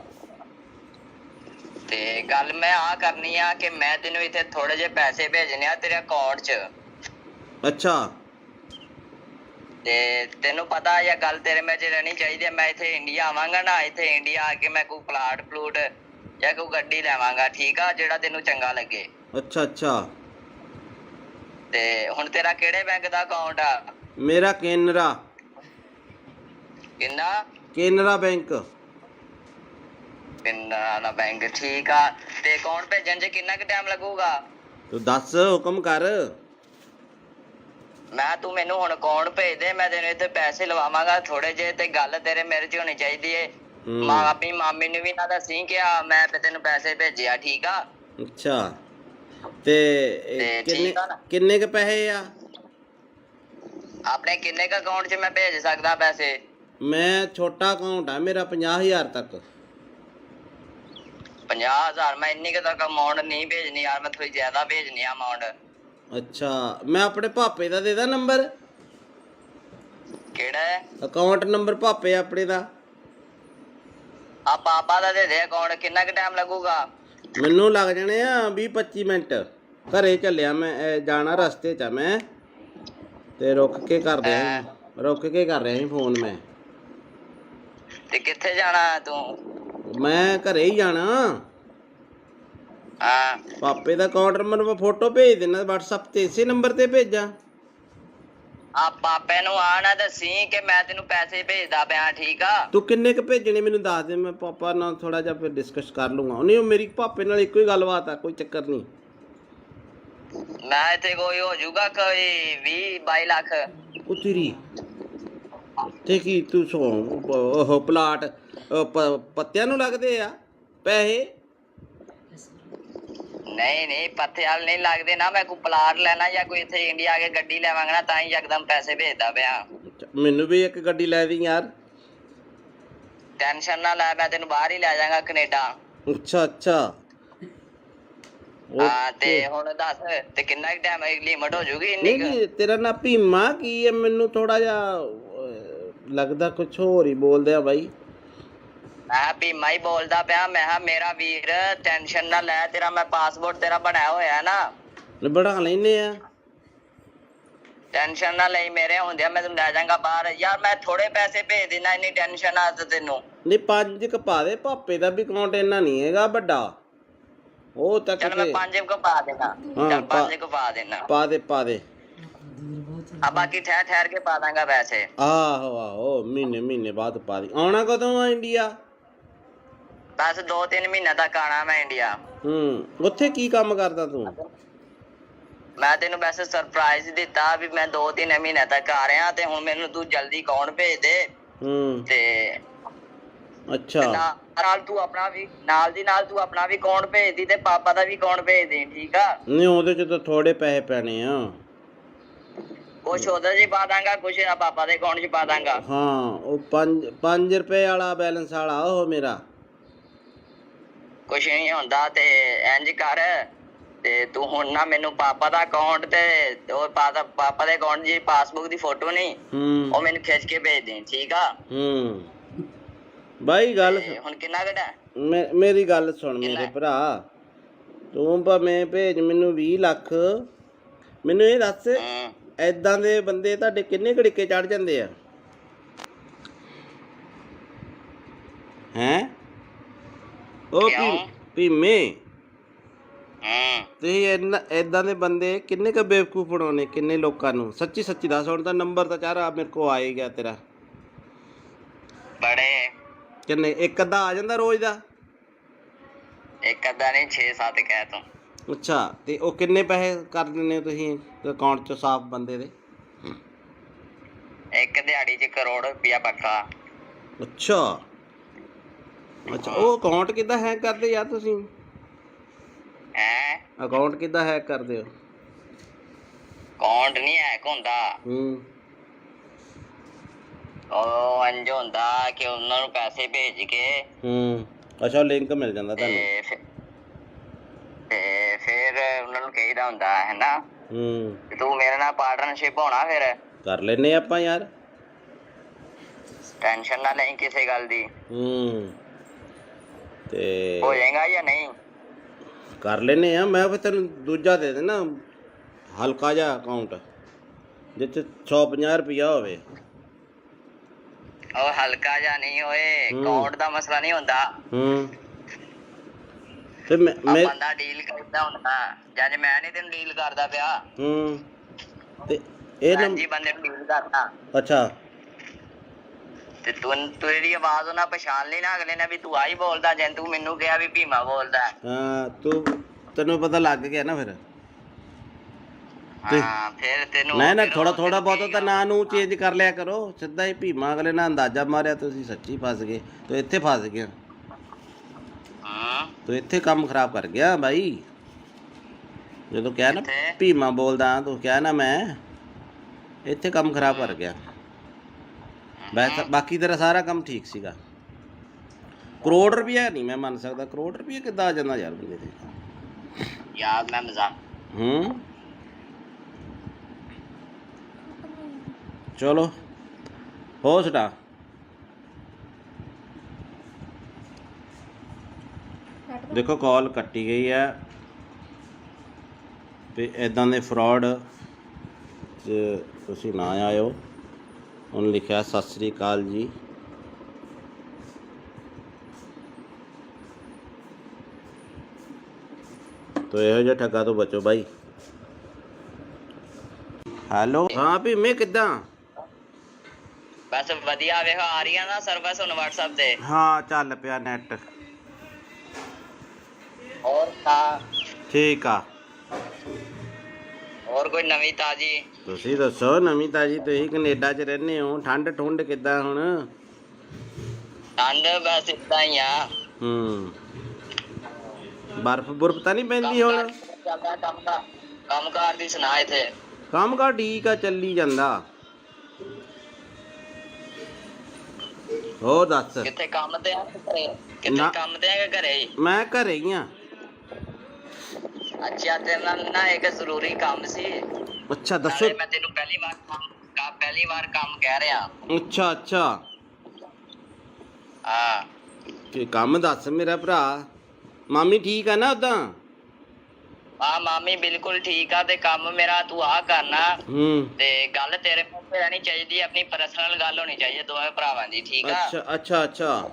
ਤੇ ਗੱਲ ਮੈਂ ਆ ਕਰਨੀ ਆ ਕਿ ਮੈਂ ਤੈਨੂੰ ਇੱਥੇ ਥੋੜੇ ਜਿਹੇ ਪੈਸੇ ਭੇਜਣੇ ਆ ਤੇਰੇ ਅਕਾਊਂਟ 'ਚ। ਅੱਛਾ। ਤੇ ਤੈਨੂੰ ਪਤਾ ਇਹ ਗੱਲ ਤੇਰੇ ਵਿੱਚ ਰਹਿਣੀ ਚਾਹੀਦੀ ਹੈ। ਮੈਂ ਇੱਥੇ ਇੰਡੀਆ ਆਵਾਂਗਾ ਨਾ, ਇੱਥੇ ਇੰਡੀਆ ਆ ਕੇ ਮੈਂ ਕੋਈ ਪਲਾਟ ਪਲੂਟ ਜਾਂ ਕੋਈ ਗੱਡੀ ਲੈਵਾਂਗਾ, ਠੀਕ ਆ? ਜਿਹੜਾ ਤੈਨੂੰ ਚੰਗਾ ਲੱਗੇ। ਅੱਛਾ ਅੱਛਾ। ਤੇ ਹੁਣ ਤੇਰਾ ਕਿਹੜੇ ਬੈਂਕ ਦਾ ਅਕਾਊਂਟ ਆ? ਮੇਰਾ ਕੇਨਰਾ। ਕਿੰਨਾ? ਕੇਨਰਾ ਬੈਂਕ। ਕੇਨਰਾ ਬੈਂਕ, ਠੀਕ ਆ। ਤੇ ਅਕਾਊਂਟ ਭੇਜਣ 'ਚ ਕਿੰਨਾ ਕੁ ਟਾਈਮ ਲੱਗੂਗਾ? ਤੂੰ ਦੱਸ, ਹੁਕਮ ਕਰ। ਤੂੰ ਮੈਨੂੰ ਹੁਣ ਅਕਾਊਂਟ ਭੇਜ ਦੇ, ਮੈਂ ਤੈਨੂੰ ਇੱਥੇ ਪੈਸੇ ਲਵਾਵਾਂਗਾ ਥੋੜੇ ਜਿਹੇ। ਤੇ ਗੱਲ ਤੇਰੇ ਮੇਰੇ 'ਚ ਹੋਣੀ ਚਾਹੀਦੀ ਏ। ਆਪਣੀ ਮਾਮੀ ਨੂੰ ਵੀ ਨਾ ਦੱਸੀ ਕਿ ਮੈਂ ਤੈਨੂੰ ਪੈਸੇ ਭੇਜਿਆ, ਠੀਕ ਆ? ਅੱਛਾ, ਤੇ ਕਿੰਨੇ ਕ ਪੈਸੇ ਆ? ਆਪਣੇ ਕਿੰਨੇ ਕ ਅਕਾਊਂਟ 'ਚ ਮੈਂ ਭੇਜ ਸਕਦਾ ਪੈਸੇ? ਮੈਂ ਛੋਟਾ ਅਕਾਊਂਟ ਆ ਮੇਰਾ, 50,000 ਤੱਕ। 50,000? ਮੈਂ ਇੰਨੀ ਕੁ ਤੱਕ ਅਮਾਊਂਟ ਨਹੀਂ ਭੇਜਣੀ ਯਾਰ, ਮੈਂ ਥੋੜੀ ਜ਼ਿਆਦਾ ਭੇਜਣੀ ਆ ਅਮਾਊਂਟ। ਅੱਛਾ, ਮੈਂ ਆਪਣੇ ਪਾਪੇ ਦਾ ਦੇ ਦਾਂ ਨੰਬਰ? ਕਿਹੜਾ ਅਕਾਊਂਟ ਨੰਬਰ? ਪਾਪੇ ਆਪਣੇ ਦਾ। ਆ ਪਾਪਾ ਦਾ ਦੇ ਦੇ ਅਕਾਊਂਟ। ਕਿੰਨਾ ਕੁ ਟਾਈਮ ਲੱਗੂਗਾ? ਮੈਨੂੰ ਲੱਗ ਜਾਣੇ ਆ 20-25 ਮਿੰਟ। ਘਰੇ ਚੱਲਿਆ ਮੈਂ, ਜਾਣਾ ਰਸਤੇ 'ਚ ਆ ਮੈਂ, ਤੇ ਰੁਕ ਕੇ ਕਰ ਰਿਹਾ ਸੀ ਫੋਨ ਮੈਂ। ਤੇ ਕਿੱਥੇ ਜਾਣਾ ਤੂੰ? ਮੈਂ ਘਰੇ ਹੀ ਜਾਣਾ। ਹਾਂ ਪਾਪੇ ਦਾ ਅਕਾਊਂਟ ਨੰਬਰ ਮੈਂ ਫੋਟੋ ਭੇਜ ਦੇਣਾ WhatsApp ਤੇ, ਇਸੇ ਨੰਬਰ ਤੇ ਭੇਜਾਂ? ਆ ਪਾਪੇ ਨੂੰ ਆ ਨਾ ਦੱਸੀ ਕਿ ਮੈਂ ਤੈਨੂੰ ਪੈਸੇ ਭੇਜਦਾ ਪਿਆ, ਠੀਕ ਆ? ਤੂੰ ਕਿੰਨੇ ਕੁ ਭੇਜਣੇ ਮੈਨੂੰ ਦੱਸ ਦੇ, ਮੈਂ ਪਾਪਾ ਨਾਲ ਥੋੜਾ ਜਿਹਾ ਫਿਰ ਡਿਸਕਸ ਕਰ ਲੂੰਗਾ। ਨਹੀਂ, ਉਹ ਮੇਰੀ ਪਾਪੇ ਨਾਲ ਇੱਕੋ ਹੀ ਗੱਲਬਾਤ ਆ, ਕੋਈ ਚੱਕਰ ਨਹੀਂ। ਮੈਂ ਇੱਥੇ ਕੋਈ ਹੋ ਜਾਊਗਾ ਕੋਈ 20-22 ਲੱਖ। ਉਹ ਤੇਰੀ ਤੇ ਕੀ ਤੂੰ ਉਹ ਪਲਾਟ ਪੱਤਿਆਂ ਨੂੰ ਲੱਗਦੇ ਆ ਪੈਸੇ? ਨਹੀਂ ਪੱਥੇ ਵਾਲ ਨਹੀਂ ਲੱਗਦੇ ਨਾ। ਮੈਂ ਕੋਈ ਪਲਾਟ ਲੈਣਾ ਜਾਂ ਕੋਈ ਇੱਥੇ ਇੰਡੀਆ ਆ ਕੇ ਗੱਡੀ ਲੈਵਾਂਗਾ ਨਾ, ਤਾਂ ਹੀ ਯਕਦਮ ਪੈਸੇ ਭੇਜਦਾ ਪਿਆ। ਮੈਨੂੰ ਵੀ ਇੱਕ ਗੱਡੀ ਲੈ ਦੀ ਯਾਰ। ਟੈਨਸ਼ਨ ਨਾ ਲੈ, ਮੈਂ ਤੈਨੂੰ ਬਾਹਰ ਹੀ ਲੈ ਜਾਵਾਂਗਾ, ਕੈਨੇਡਾ। ਅੱਛਾ ਹਾਂ ਤੇ ਹੁਣ ਦੱਸ ਤੇ ਕਿੰਨਾ ਟਾਈਮ ਲਿਮਟ ਹੋ ਜੂਗੀ ਇੰਨੀ? ਨਹੀਂ, ਤੇਰਾ ਨਾਂ ਭੀਮਾ ਕੀ ਹੈ? ਮੈਨੂੰ ਥੋੜਾ ਜਿਹਾ ਲੱਗਦਾ ਕੁਛ ਹੋਰ ਹੀ ਬੋਲਦੇ ਆ ਬਾਈ। ਮੈਂ ਭੀਮਾ ਹੀ ਬੋਲਦਾ ਪਿਆ। ਮੈਂ ਕਿਹਾ ਮੇਰਾ ਵੀਰ ਟੈਨਸ਼ਨ ਨਾ ਲੈ, ਤੇਰਾ ਮੈਂ ਪਾਸਪੋਰਟ ਤੇਰਾ ਬਣਾਇਆ ਹੋਇਆ ਨਾ, ਬਣਾ ਲੈਨੇ ਆ। ਟੈਨਸ਼ਨ ਨਾ ਲਈ, ਮੇਰੇ ਹੁੰਦਿਆ ਮੈਂ ਤੈਨੂੰ ਲੈ ਜਾਵਾਂਗਾ ਬਾਹਰ। ਯਾਰ ਮੈਂ ਥੋੜੇ ਪੈਸੇ ਭੇਜ ਦੇਣਾ, ਇੰਨੀ ਟੈਨਸ਼ਨ ਆ ਤੈਨੂੰ? ਨਹੀਂ, 5 ਕ ਪਾ ਦੇ, ਪਾਪੇ ਦਾ ਵੀ ਅਕਾਊਂਟ ਇੰਨਾ ਨਹੀਂ ਹੈਗਾ ਵੱਡਾ। ਉਹ ਤੱਕ ਚੱਲ ਮੈਂ 5 ਕੁ ਪਾ ਦੇਣਾ। ਚੱਲ 5 ਕੁ ਪਾ ਦੇਣਾ। ਪਾ ਦੇ। ਆ ਬਾਕੀ ਠਹਿਰ ਕੇ ਪਾ ਦਾਂਗਾ ਪੈਸੇ। ਆਹੋ ਮਹੀਨੇ ਬਾਅਦ ਪਾ ਦੀ। ਆਉਣਾ ਕਦੋਂ ਆ ਇੰਡੀਆ? ਬਸ 2-3 ਮਹੀਨੇ ਤੱਕ ਆਣਾ ਮੈਂ ਇੰਡੀਆ। ਉੱਥੇ ਕੀ ਕੰਮ ਕਰਦਾ ਤੂੰ? ਮੈਂ ਤੈਨੂੰ ਵੈਸੇ ਸਰਪ੍ਰਾਈਜ਼ ਦਿੱਤਾ ਵੀ ਮੈਂ 2-3 ਮਹੀਨੇ ਤੱਕ ਆ ਰਿਹਾ, ਤੇ ਹੁਣ ਮੈਨੂੰ ਤੂੰ ਜਲਦੀ ਅਕਾਊਂਟ ਭੇਜ ਦੇ। ਤੇ ਅੱਛਾ, ਨਾਲ ਤੂੰ ਆਪਣਾ ਵੀ ਨਾਲ ਦੀ ਨਾਲ ਤੂੰ ਆਪਣਾ ਵੀ ਅਕਾਊਂਟ ਭੇਜ ਦੀ ਤੇ ਪਾਪਾ ਦਾ ਵੀ ਅਕਾਊਂਟ ਭੇਜ ਦੇ, ਠੀਕ ਆ? ਨਹੀਂ, ਉਹਦੇ ਚ ਤਾਂ ਥੋੜੇ ਪੈਸੇ ਪੈਣੇ ਆ। ਕੁਛ ਉਹਦੇ 'ਚ ਪਾ ਦਾਂਗਾ, ਕੁਛ ਪਾਪਾ ਦੇ ਅਕਾਊਂਟ 'ਚ ਪਾ ਦਾਂਗਾ। ਹਾਂ, ਉਹ 5 ਰੁਪਏ ਵਾਲਾ ਬੈਲੈਂਸ ਵਾਲਾ ਉਹ ਮੇਰਾ। ਕੁਛ ਨਹੀਂ ਹੁੰਦਾ ਤੇ ਇੰਜ ਕਰ, ਤੇ ਤੂੰ ਹੁਣ ਨਾ ਮੈਨੂੰ ਪਾਪਾ ਦਾ ਅਕਾਊਂਟ ਤੇ ਉਹ ਪਾਪਾ ਦੇ ਅਕਾਊਂਟ ਦੀ ਪਾਸਬੁੱਕ ਦੀ ਫੋਟੋ ਨਹੀਂ, ਉਹ ਮੈਨੂੰ ਖਿੱਚ ਕੇ ਭੇਜ ਦੇ, ਠੀਕ ਆ? ਬਾਈ ਗੱਲ ਹੁਣ ਕਿੰਨਾ ਘਟਾ? ਮੇਰੀ ਗੱਲ ਸੁਣ ਮੇਰੇ ਭਰਾ, ਤੂੰ ਭਾਵੇਂ ਭੇਜ ਮੈਨੂੰ 20 ਲੱਖ। ਮੈਨੂੰ ਇਹ ਦੱਸ, ਏਦਾਂ ਦੇ ਬੰਦੇ ਤੁਹਾਡੇ ਕਿੰਨੇ ਘੜੀਕੇ ਚੜ ਜਾਂਦੇ ਆ? ਹੈਂ? ਉਹ ਭੀਮੇ, ਤੇ ਏਦਾਂ ਦੇ ਬੰਦੇ ਕਿੰਨੇ ਕੁ ਬੇਵਕੂਫ ਬਣਾਉਣੇ, ਕਿੰਨੇ ਲੋਕਾਂ ਨੂੰ? ਸੱਚੀ ਦੱਸ। ਹੁਣ ਤਾਂ ਨੰਬਰ ਤਾਂ ਚਾਰਾ ਮੇਰੇ ਕੋਲ ਆ ਹੀ ਗਿਆ ਤੇਰਾ। ਬੜੇ ਕਿੰਨੇ? ਇੱਕ ਅੱਧਾ ਆ ਜਾਂਦਾ ਰੋਜ਼ ਦਾ? ਇੱਕ ਅੱਧਾ ਨਹੀਂ, 6-7 ਕਹਿ ਤੂੰ। ਅੱਛਾ, ਤੇ ਉਹ ਕਿੰਨੇ ਪੈਸੇ ਕਰ ਦਿੰਦੇ ਹੋ ਤੁਸੀਂ ਅਕਾਊਂਟ 'ਚ ਸਾਫ਼ ਬੰਦੇ ਦੇ? ਇੱਕ ਦਿਹਾੜੀ 'ਚ ਕਰੋੜ ਰੁਪਇਆ ਪੱਕਾ। ਅੱਛਾ, ਉਹ ਅਕਾਊਂਟ ਕਿੱਦਾਂ ਹੈਕ ਕਰਦੇ ਯਾਰ ਤੁਸੀਂ? ਅਕਾਊਂਟ ਕਿੱਦਾਂ ਹੈਕ ਕਰਦੇ ਹੋ? ਅਕਾਊਂਟ ਨਹੀਂ ਹੈਕ ਹੁੰਦਾ। ਉਹ ਇੰਝ ਹੁੰਦਾ ਕਿ ਉਹਨਾਂ ਨੂੰ ਪੈਸੇ ਭੇਜ ਕੇ ਅੱਛਾ, ਲਿੰਕ ਮਿਲ ਜਾਂਦਾ ਤੁਹਾਨੂੰ? ਤੇ ਫਿਰ ਉਹਨਾਂ ਨੂੰ ਕਹੀਦਾ ਹੁੰਦਾ ਹੈ ਨਾ, ਤੂੰ ਮੇਰੇ ਨਾਲ ਪਾਰਟਨਰਸ਼ਿਪ ਹੋਣਾ, ਫਿਰ ਕਰ ਲੈਨੇ ਆਪਾਂ ਯਾਰ। ਟੈਨਸ਼ਨ ਨਾ ਲਈ ਕਿਸੇ ਗੱਲ ਦੀ। ਤੇ ਹੋ ਜਾਏਗਾ ਜਾਂ ਨਹੀਂ? ਕਰ ਲੈਨੇ ਆ। ਮੈਂ ਫਿਰ ਤੈਨੂੰ ਦੂਜਾ ਦੇ ਦੇਣਾ, ਹਲਕਾ ਜਿਹਾ ਅਕਾਊਂਟ ਜਿੱਥੇ 150 ਰੁਪਇਆ ਹੋਵੇ। ਉਹ ਹਲਕਾ ਜਿਹਾ ਨਹੀਂ ਹੋਏ, ਅਕਾਊਂਟ ਦਾ ਮਸਲਾ ਨਹੀਂ ਹੁੰਦਾ। ਤੇ ਬੰਦਾ ਡੀਲ ਕਰਦਾ ਹੁੰਦਾ, ਜਦ ਮੈਂ ਨਹੀਂ ਤੈਨੂੰ ਡੀਲ ਕਰਦਾ ਪਿਆ। ਤੇ ਇਹ ਜੀ ਬੰਦੇ ਨੂੰ ਡੀਲ ਕਰਦਾ। ਅੱਛਾ, ਤੇ ਤੂੰ ਇਹਦੀ ਆਵਾਜ਼ ਉਹਨਾਂ ਪਛਾਣ ਲਈ ਨਾ, ਅਗਲੇ ਨੇ ਵੀ ਤੂੰ ਆਹੀ ਬੋਲਦਾ, ਜੇ ਤੂੰ ਮੈਨੂੰ ਕਿਹਾ ਵੀ ਭੀਮਾ ਬੋਲਦਾ। ਹਾਂ, ਤੈਨੂੰ ਪਤਾ ਲੱਗ ਗਿਆ ਨਾ ਫਿਰ? ਹਾਂ, ਫਿਰ ਤੈਨੂੰ ਨਾ ਥੋੜਾ ਬਹੁਤ ਤਾਂ ਨਾਂ ਨੂੰ ਚੇਂਜ ਕਰ ਲਿਆ ਕਰੋ। ਸਿੱਧਾ ਹੀ ਭੀਮਾ, ਅਗਲੇ ਨਾਲ ਅੰਦਾਜ਼ਾ ਮਾਰਿਆ ਤੁਸੀਂ ਸੱਚੀ ਫਸ ਗਏ। ਤੂੰ ਇੱਥੇ ਫਸ ਗਿਆ, ਤੂੰ ਇੱਥੇ ਕੰਮ ਖਰਾਬ ਕਰ ਗਿਆ ਬਾਈ। ਜਦੋਂ ਕਿਹਾ ਨਾ ਭੀਮਾ ਬੋਲਦਾ, ਤੂੰ ਕਿਹਾ ਨਾ ਮੈਂ, ਇੱਥੇ ਕੰਮ ਖਰਾਬ ਕਰ ਗਿਆ। ਬਾਕੀ ਤੇਰਾ ਸਾਰਾ ਕੰਮ ਠੀਕ ਸੀਗਾ। ਕਰੋੜ ਰੁਪਇਆ ਨਹੀਂ ਮੈਂ ਮੰਨ ਸਕਦਾ। ਕਰੋੜ ਰੁਪਇਆ ਕਿੱਦਾਂ ਆ ਜਾਂਦਾ ਯਾਰ ਬੰਦੇ ਤੇ? ਯਾਰ ਮੈਂ ਮਜ਼ਾਕ। ਚਲੋ ਹੋ ਸਟਾ। ਦੇਖੋ ਕਾਲ ਕੱਟੀ ਗਈ ਹੈ। ਤੇ ਇਦਾਂ ਦੇ ਫਰਾਡ 'ਚ ਤੁਸੀਂ ਨਾ ਆਇਓ। ਉਹਨੇ ਲਿਖਿਆ ਸਤਿ ਸ੍ਰੀ ਅਕਾਲ ਜੀ। ਤੋ ਇਹੋ ਜਿਹੇ ਠੱਗਾਂ ਤੋਂ ਬਚੋ ਬਾਈ। ਹੈਲੋ, ਹਾਂ ਭੀਮੇ ਕਿੱਦਾਂ? ਬਸ ਵਧੀਆ। ਵੇਖੋ ਆ ਰਹੀਆਂ ਨਾ ਸਰਵਿਸ ਹੁਣ WhatsApp ਤੇ। ਹਾਂ ਚੱਲ ਪਿਆ ਨੈਟ। ਹੋਰ ਤਾਂ ਠੀਕ ਆ। ਹੋਰ ਕੋਈ ਨਵੀਂ ਤਾਜੀ? ਤੁਸੀਂ ਦੱਸੋ ਨਵੀਂ ਤਾਜੀ। ਤੁਸੀਂ ਕੈਨੇਡਾ 'ਚ ਰਹਿੰਦੇ ਹੋ, ਠੰਡ ਠੁੰਡ ਕਿੱਦਾਂ ਹੁਣ? ਠੰਡ ਬਸ ਇਦਾਂ ਹੀ ਆ। ਬਰਫ਼ ਬੁਰਫ਼ ਤਾਂ ਨਹੀਂ ਪੈਂਦੀ ਕੰਮ ਹੁਣ? ਚੱਲਦਾ ਕੰਮ ਕਾਰ ਦੀ ਸੁਣਾ ਇੱਥੇ। ਕੰਮ ਕਾਰ ਠੀਕ ਆ, ਚੱਲੀ ਜਾਂਦਾ। ਹੋਰ ਦੱਸ। ਕਿੱਥੇ ਕੰਮ ਤੇ ਆ ਘਰੇ? ਕਿੱਥੇ ਨਾ। ਕੰਮ ਤੇ ਆ ਕਿ ਘਰੇ ਹੀ? ਮੈਂ ਘਰੇ ਹੀ ਆ। ਅੱਛਾ, ਤੇਰੇ ਨਾਲ ਨਾ ਇੱਕ ਜ਼ਰੂਰੀ ਕੰਮ ਸੀ। ਅੱਛਾ ਦੱਸੋ। ਨਾਲੇ ਮੈਂ ਤੈਨੂੰ ਪਹਿਲੀ ਵਾਰ ਕੰਮ ਕਹਿ ਰਿਹਾ। ਅੱਛਾ ਅੱਛਾ। ਹਾਂ। ਕੀ ਕੰਮ ਦੱਸ ਮੇਰਾ ਭਰਾ। ਮਾਮੀ ਠੀਕ ਆ ਨਾ ਉਦਾਂ? ਹਾਂ ਮਾਮੀ ਬਿਲਕੁਲ ਠੀਕ ਆ। ਤੇ ਕੰਮ ਮੇਰਾ ਤੂੰ ਆ ਕਰਨਾ। ਤੇ ਗੱਲ ਤੇਰੇ ਪਾਸੇ ਰਹਿਣੀ ਚਾਹੀਦੀ, ਆਪਣੀ ਪਰਸਨਲ ਗੱਲ ਹੋਣੀ ਚਾਹੀਦੀ ਦੋਵੇਂ ਭਰਾਵਾਂ ਦੀ, ਠੀਕ ਆ? ਅੱਛਾ ਅੱਛਾ ਅੱਛਾ।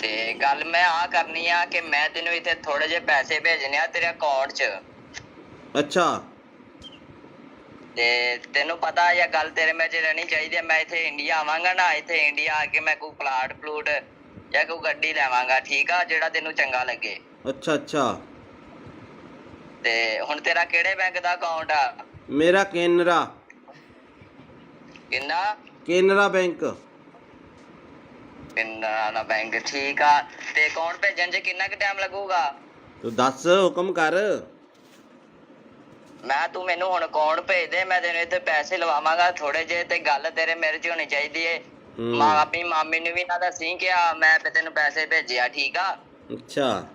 ਤੇ ਗੱਲ ਮੈਂ ਆ ਕਰਨੀ ਆ ਕਿ ਮੈਂ ਤੈਨੂੰ ਇੱਥੇ ਥੋੜੇ ਜਿਹੇ ਪੈਸੇ ਭੇਜਣੇ ਆ ਤੇਰੇ ਅਕਾਊਂਟ 'ਚ। ਅੱਛਾ। ਤੇ ਤੈਨੂੰ ਪਤਾ ਇਹ ਗੱਲ ਤੇਰੇ ਵਿੱਚ ਰਹਿਣੀ ਚਾਹੀਦੀ ਹੈ। ਮੈਂ ਇੱਥੇ ਇੰਡੀਆ ਆਵਾਂਗਾ ਨਾ, ਇੱਥੇ ਇੰਡੀਆ ਆ ਕੇ ਮੈਂ ਕੋਈ ਪਲਾਟ ਪਲੂਟ ਜਾਂ ਕੋਈ ਗੱਡੀ ਲੈਵਾਂਗਾ, ਠੀਕ ਆ? ਜਿਹੜਾ ਤੈਨੂੰ ਚੰਗਾ ਲੱਗੇ। ਅੱਛਾ ਅੱਛਾ। ਤੇ ਹੁਣ ਤੇਰਾ ਕਿਹੜੇ ਬੈਂਕ ਦਾ ਅਕਾਊਂਟ ਆ? ਮੇਰਾ ਕੇਨਰਾ। ਕਿੰਨਾ? ਕੇਨਰਾ ਬੈਂਕ। ਕੇਨਰਾ ਦਾ ਬੈਂਕ, ਠੀਕ ਆ। ਤੇ ਅਕਾਊਂਟ ਭੇਜਣ 'ਚ ਕਿੰਨਾ ਕੁ ਟਾਈਮ ਲੱਗੂਗਾ? ਤੂੰ ਦੱਸ, ਹੁਕਮ ਕਰ। ਤੂੰ ਮੈਨੂੰ ਹੁਣ ਅਕਾਊਂਟ ਭੇਜ ਦੇ, ਮੈਂ ਤੈਨੂੰ ਇੱਥੇ ਪੈਸੇ ਲਵਾਵਾਂਗਾ ਥੋੜੇ ਜਿਹੇ। ਤੇ ਗੱਲ ਤੇਰੇ ਮੇਰੇ 'ਚ ਹੋਣੀ ਚਾਹੀਦੀ ਏ। ਆਪਣੀ ਮਾਮੀ ਨੂੰ ਵੀ ਨਾ ਦੱਸੀ ਕਿ ਮੈਂ ਤੈਨੂੰ ਪੈਸੇ ਭੇਜਿਆ, ਠੀਕ ਆ? ਅੱਛਾ।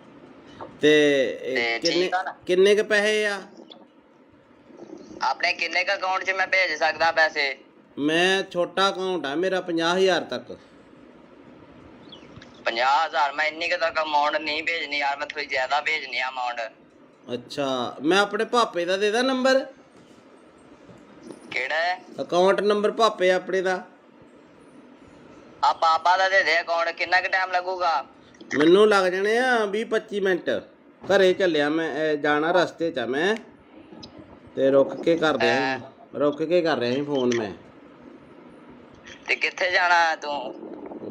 ਤੇ ਕਿੰਨੇ ਕ ਪੈਸੇ ਆ? ਆਪਣੇ ਕਿੰਨੇ ਕ ਅਕਾਊਂਟ 'ਚ ਮੈਂ ਭੇਜ ਸਕਦਾ ਪੈਸੇ? ਮੈਂ ਛੋਟਾ ਅਕਾਊਂਟ ਆ ਮੇਰਾ, 50,000 ਤੱਕ। 50,000? ਮੈਂ ਇੰਨੀ ਕੁ ਤੱਕ ਅਮਾਊਂਟ ਨਹੀਂ ਭੇਜਣੀ ਯਾਰ, ਮੈਂ ਥੋੜੀ ਜ਼ਿਆਦਾ ਭੇਜਣੀ ਆ ਅਮਾਊਂਟ। ਅੱਛਾ, ਮੈਂ ਆਪਣੇ ਪਾਪੇ ਦਾ ਦੇ ਦਾਂ ਨੰਬਰ? ਕਿਹੜਾ ਹੈ ਅਕਾਊਂਟ ਨੰਬਰ? ਪਾਪੇ ਆਪਣੇ ਦਾ। ਆ ਪਾਪਾ ਦਾ ਦੇ ਦੇ ਅਕਾਊਂਟ। ਕਿੰਨਾ ਕੁ ਟਾਈਮ ਲੱਗੂਗਾ? ਮੈਨੂੰ ਲੱਗ ਜਾਣੇ ਆ 20-25 ਮਿੰਟ। ਘਰੇ ਚੱਲਿਆ ਮੈਂ, ਜਾਣਾ ਰਸਤੇ 'ਚ ਆ ਮੈਂ। ਤੇ ਰੁਕ ਕੇ ਕਰ ਰਿਹਾ ਸੀ ਫੋਨ ਮੈਂ। ਤੇ ਕਿੱਥੇ ਜਾਣਾ ਤੂੰ?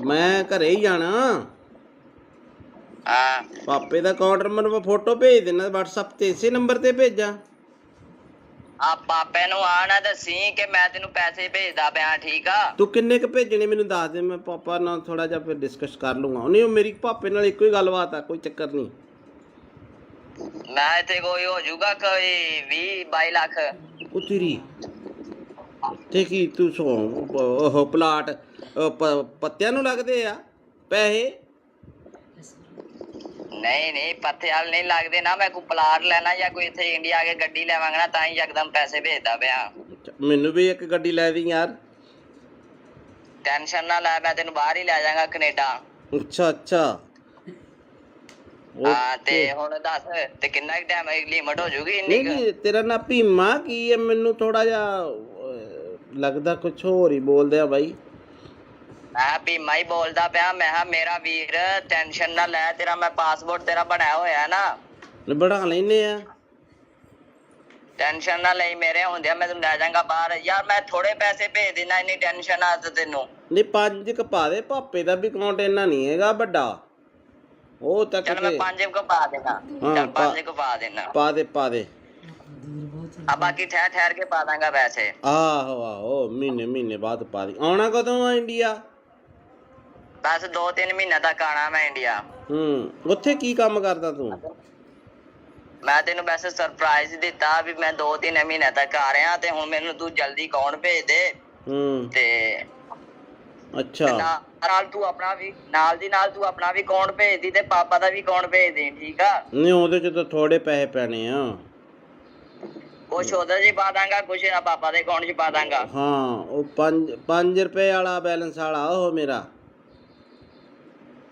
ਮੈਂ ਘਰੇ ਹੀ ਜਾਣਾ। ਹਾਂ। ਪਾਪੇ ਦਾ ਅਕਾਊਂਟ ਨੰਬਰ ਮੈਂ ਫੋਟੋ ਭੇਜ ਦੇਣਾ WhatsApp ਤੇ। ਇਸੇ ਨੰਬਰ ਤੇ ਭੇਜਾਂ? ਆ ਪਾਪੇ ਨੂੰ ਆ ਨਾ ਦੱਸੀ ਕਿ ਮੈਂ ਤੈਨੂੰ ਪੈਸੇ ਭੇਜਦਾ ਪਿਆ, ਠੀਕ ਆ? ਤੂੰ ਕਿੰਨੇ ਕ ਭੇਜਣੇ ਮੈਨੂੰ ਦੱਸ ਦੇ, ਮੈਂ ਪਾਪਾ ਨਾਲ ਥੋੜਾ ਜਿਹਾ ਫਿਰ ਡਿਸਕਸ ਕਰ ਲੂੰਗਾ। ਨਹੀਂ, ਉਹ ਮੇਰੀ ਪਾਪੇ ਨਾਲ ਇੱਕੋ ਹੀ ਗੱਲਬਾਤ ਆ, ਕੋਈ ਚੱਕਰ ਨਹੀਂ। ਮੈਂ ਇੱਥੇ ਕੋਈ ਹੋ ਜਾਊਗਾ ਕੋਈ 20-22 ਲੱਖ। ਉਹ ਤੇਰੀ ਤੇ ਕੀ ਤੂੰ ਉਹ ਪਲਾਟ ਪੱਤਿਆਂ ਨੂੰ ਲੱਗਦੇ ਆ ਪੈਸੇ? ਨਹੀਂ ਪੱਥੇ ਵਾਲ ਨਹੀਂ ਲੱਗਦੇ ਨਾ। ਮੈਂ ਕੋਈ ਪਲਾਟ ਲੈਣਾ ਜਾਂ ਕੋਈ ਇੱਥੇ ਇੰਡੀਆ ਆ ਕੇ ਗੱਡੀ ਲੈਵਾਂਗਾ ਨਾ, ਤਾਂ ਹੀ ਯਕਦਮ ਪੈਸੇ ਭੇਜਦਾ ਪਿਆ। ਮੈਨੂੰ ਵੀ ਇੱਕ ਗੱਡੀ ਲੈ ਦੀ ਯਾਰ। ਟੈਨਸ਼ਨ ਨਾ ਲੈ, ਮੈਂ ਤੈਨੂੰ ਬਾਹਰ ਹੀ ਲੈ ਜਾਵਾਂਗਾ, ਕੈਨੇਡਾ। ਅੱਛਾ ਅੱਛਾ। ਹਾਂ। ਤੇ ਹੁਣ ਦੱਸ, ਤੇ ਕਿੰਨਾ ਟਾਈਮ ਲਿਮਟ ਹੋ ਜੂਗੀ ਇੰਨੀ? ਨਹੀਂ, ਤੇਰਾ ਨਾਂ ਭੀਮਾ ਕੀ ਹੈ? ਮੈਨੂੰ ਥੋੜਾ ਜਿਹਾ ਲੱਗਦਾ ਕੁਛ ਹੋਰ ਹੀ ਬੋਲਦੇ ਆ ਬਾਈ। ਮੈਂ ਭੀਮਾ ਹੀ ਬੋਲਦਾ ਪਿਆ। ਮੈਂ ਕਿਹਾ ਮੇਰਾ ਵੀਰ ਟੈਨਸ਼ਨ ਨਾ ਲੈ, ਤੇਰਾ ਮੈਂ ਪਾਸਪੋਰਟ ਤੇਰਾ ਬਣਾਇਆ ਹੋਇਆ ਨਾ। ਬਣਾ ਲੈਨੇ ਆ। ਟੈਨਸ਼ਨ ਨਾ ਲਈ, ਮੇਰੇ ਹੁੰਦਿਆਂ ਮੈਂ ਤੈਨੂੰ ਲੈ ਜਾਵਾਂਗਾ ਬਾਹਰ। ਯਾਰ ਮੈਂ ਥੋੜੇ ਪੈਸੇ ਭੇਜ ਦੇਣਾ, ਇੰਨੀ ਟੈਨਸ਼ਨ ਆ ਤੈਨੂੰ? ਨਹੀਂ, 5 ਕ ਪਾ ਦੇ। ਪਾਪੇ ਦਾ ਵੀ ਅਕਾਊਂਟ ਇੰਨਾ ਨਹੀਂ ਹੈਗਾ ਵੱਡਾ। ਉਹ ਤੱਕ ਚੱਲ ਮੈਂ 5 ਕੁ ਪਾ ਦੇਣਾ। ਚੱਲ 5 ਕੁ ਪਾ ਦੇਣਾ। ਪਾ ਦੇ। ਆ ਬਾਕੀ ਠਹਿਰ ਕੇ ਪਾ ਦਾਂਗਾ ਪੈਸੇ। ਆਹੋ ਮਹੀਨੇ ਬਾਅਦ ਪਾ ਦੀ। ਆਉਣਾ ਕਦੋਂ ਆ ਇੰਡੀਆ? ਬਸ 2-3 ਮਹੀਨੇ ਤੱਕ ਆਣਾ ਮੈਂ ਇੰਡੀਆ। ਉੱਥੇ ਕੀ ਕੰਮ ਕਰਦਾ ਤੂੰ? ਮੈਂ ਤੈਨੂੰ ਵੈਸੇ ਸਰਪ੍ਰਾਈਜ਼ ਦਿੱਤਾ ਵੀ ਮੈਂ 2-3 ਮਹੀਨੇ ਤੱਕ ਆ ਰਿਹਾ, ਤੇ ਹੁਣ ਮੈਨੂੰ ਤੂੰ ਜਲਦੀ ਅਕਾਊਂਟ ਭੇਜ ਦੇ। ਤੇ ਅੱਛਾ। ਨਾਲ ਤੂੰ ਆਪਣਾ ਵੀ ਨਾਲ ਦੀ ਨਾਲ ਤੂੰ ਆਪਣਾ ਵੀ ਅਕਾਊਂਟ ਭੇਜ ਦੀ, ਤੇ ਪਾਪਾ ਦਾ ਵੀ ਅਕਾਊਂਟ ਭੇਜ ਦੇ, ਠੀਕ ਆ? ਨਹੀਂ, ਉਹਦੇ 'ਚ ਤਾਂ ਥੋੜੇ ਪੈਸੇ ਪੈਣੇ ਆ। ਕੁਛ ਉਹਦੇ 'ਚ ਪਾ ਦਾਂਗਾ, ਕੁਛ ਪਾਪਾ ਦੇ ਅਕਾਊਂਟ 'ਚ ਪਾ ਦਾਂਗਾ। ਹਾਂ, ਉਹ 5 ਰੁਪਏ ਵਾਲਾ ਬੈਲੈਂਸ ਵਾਲਾ ਉਹ ਮੇਰਾ।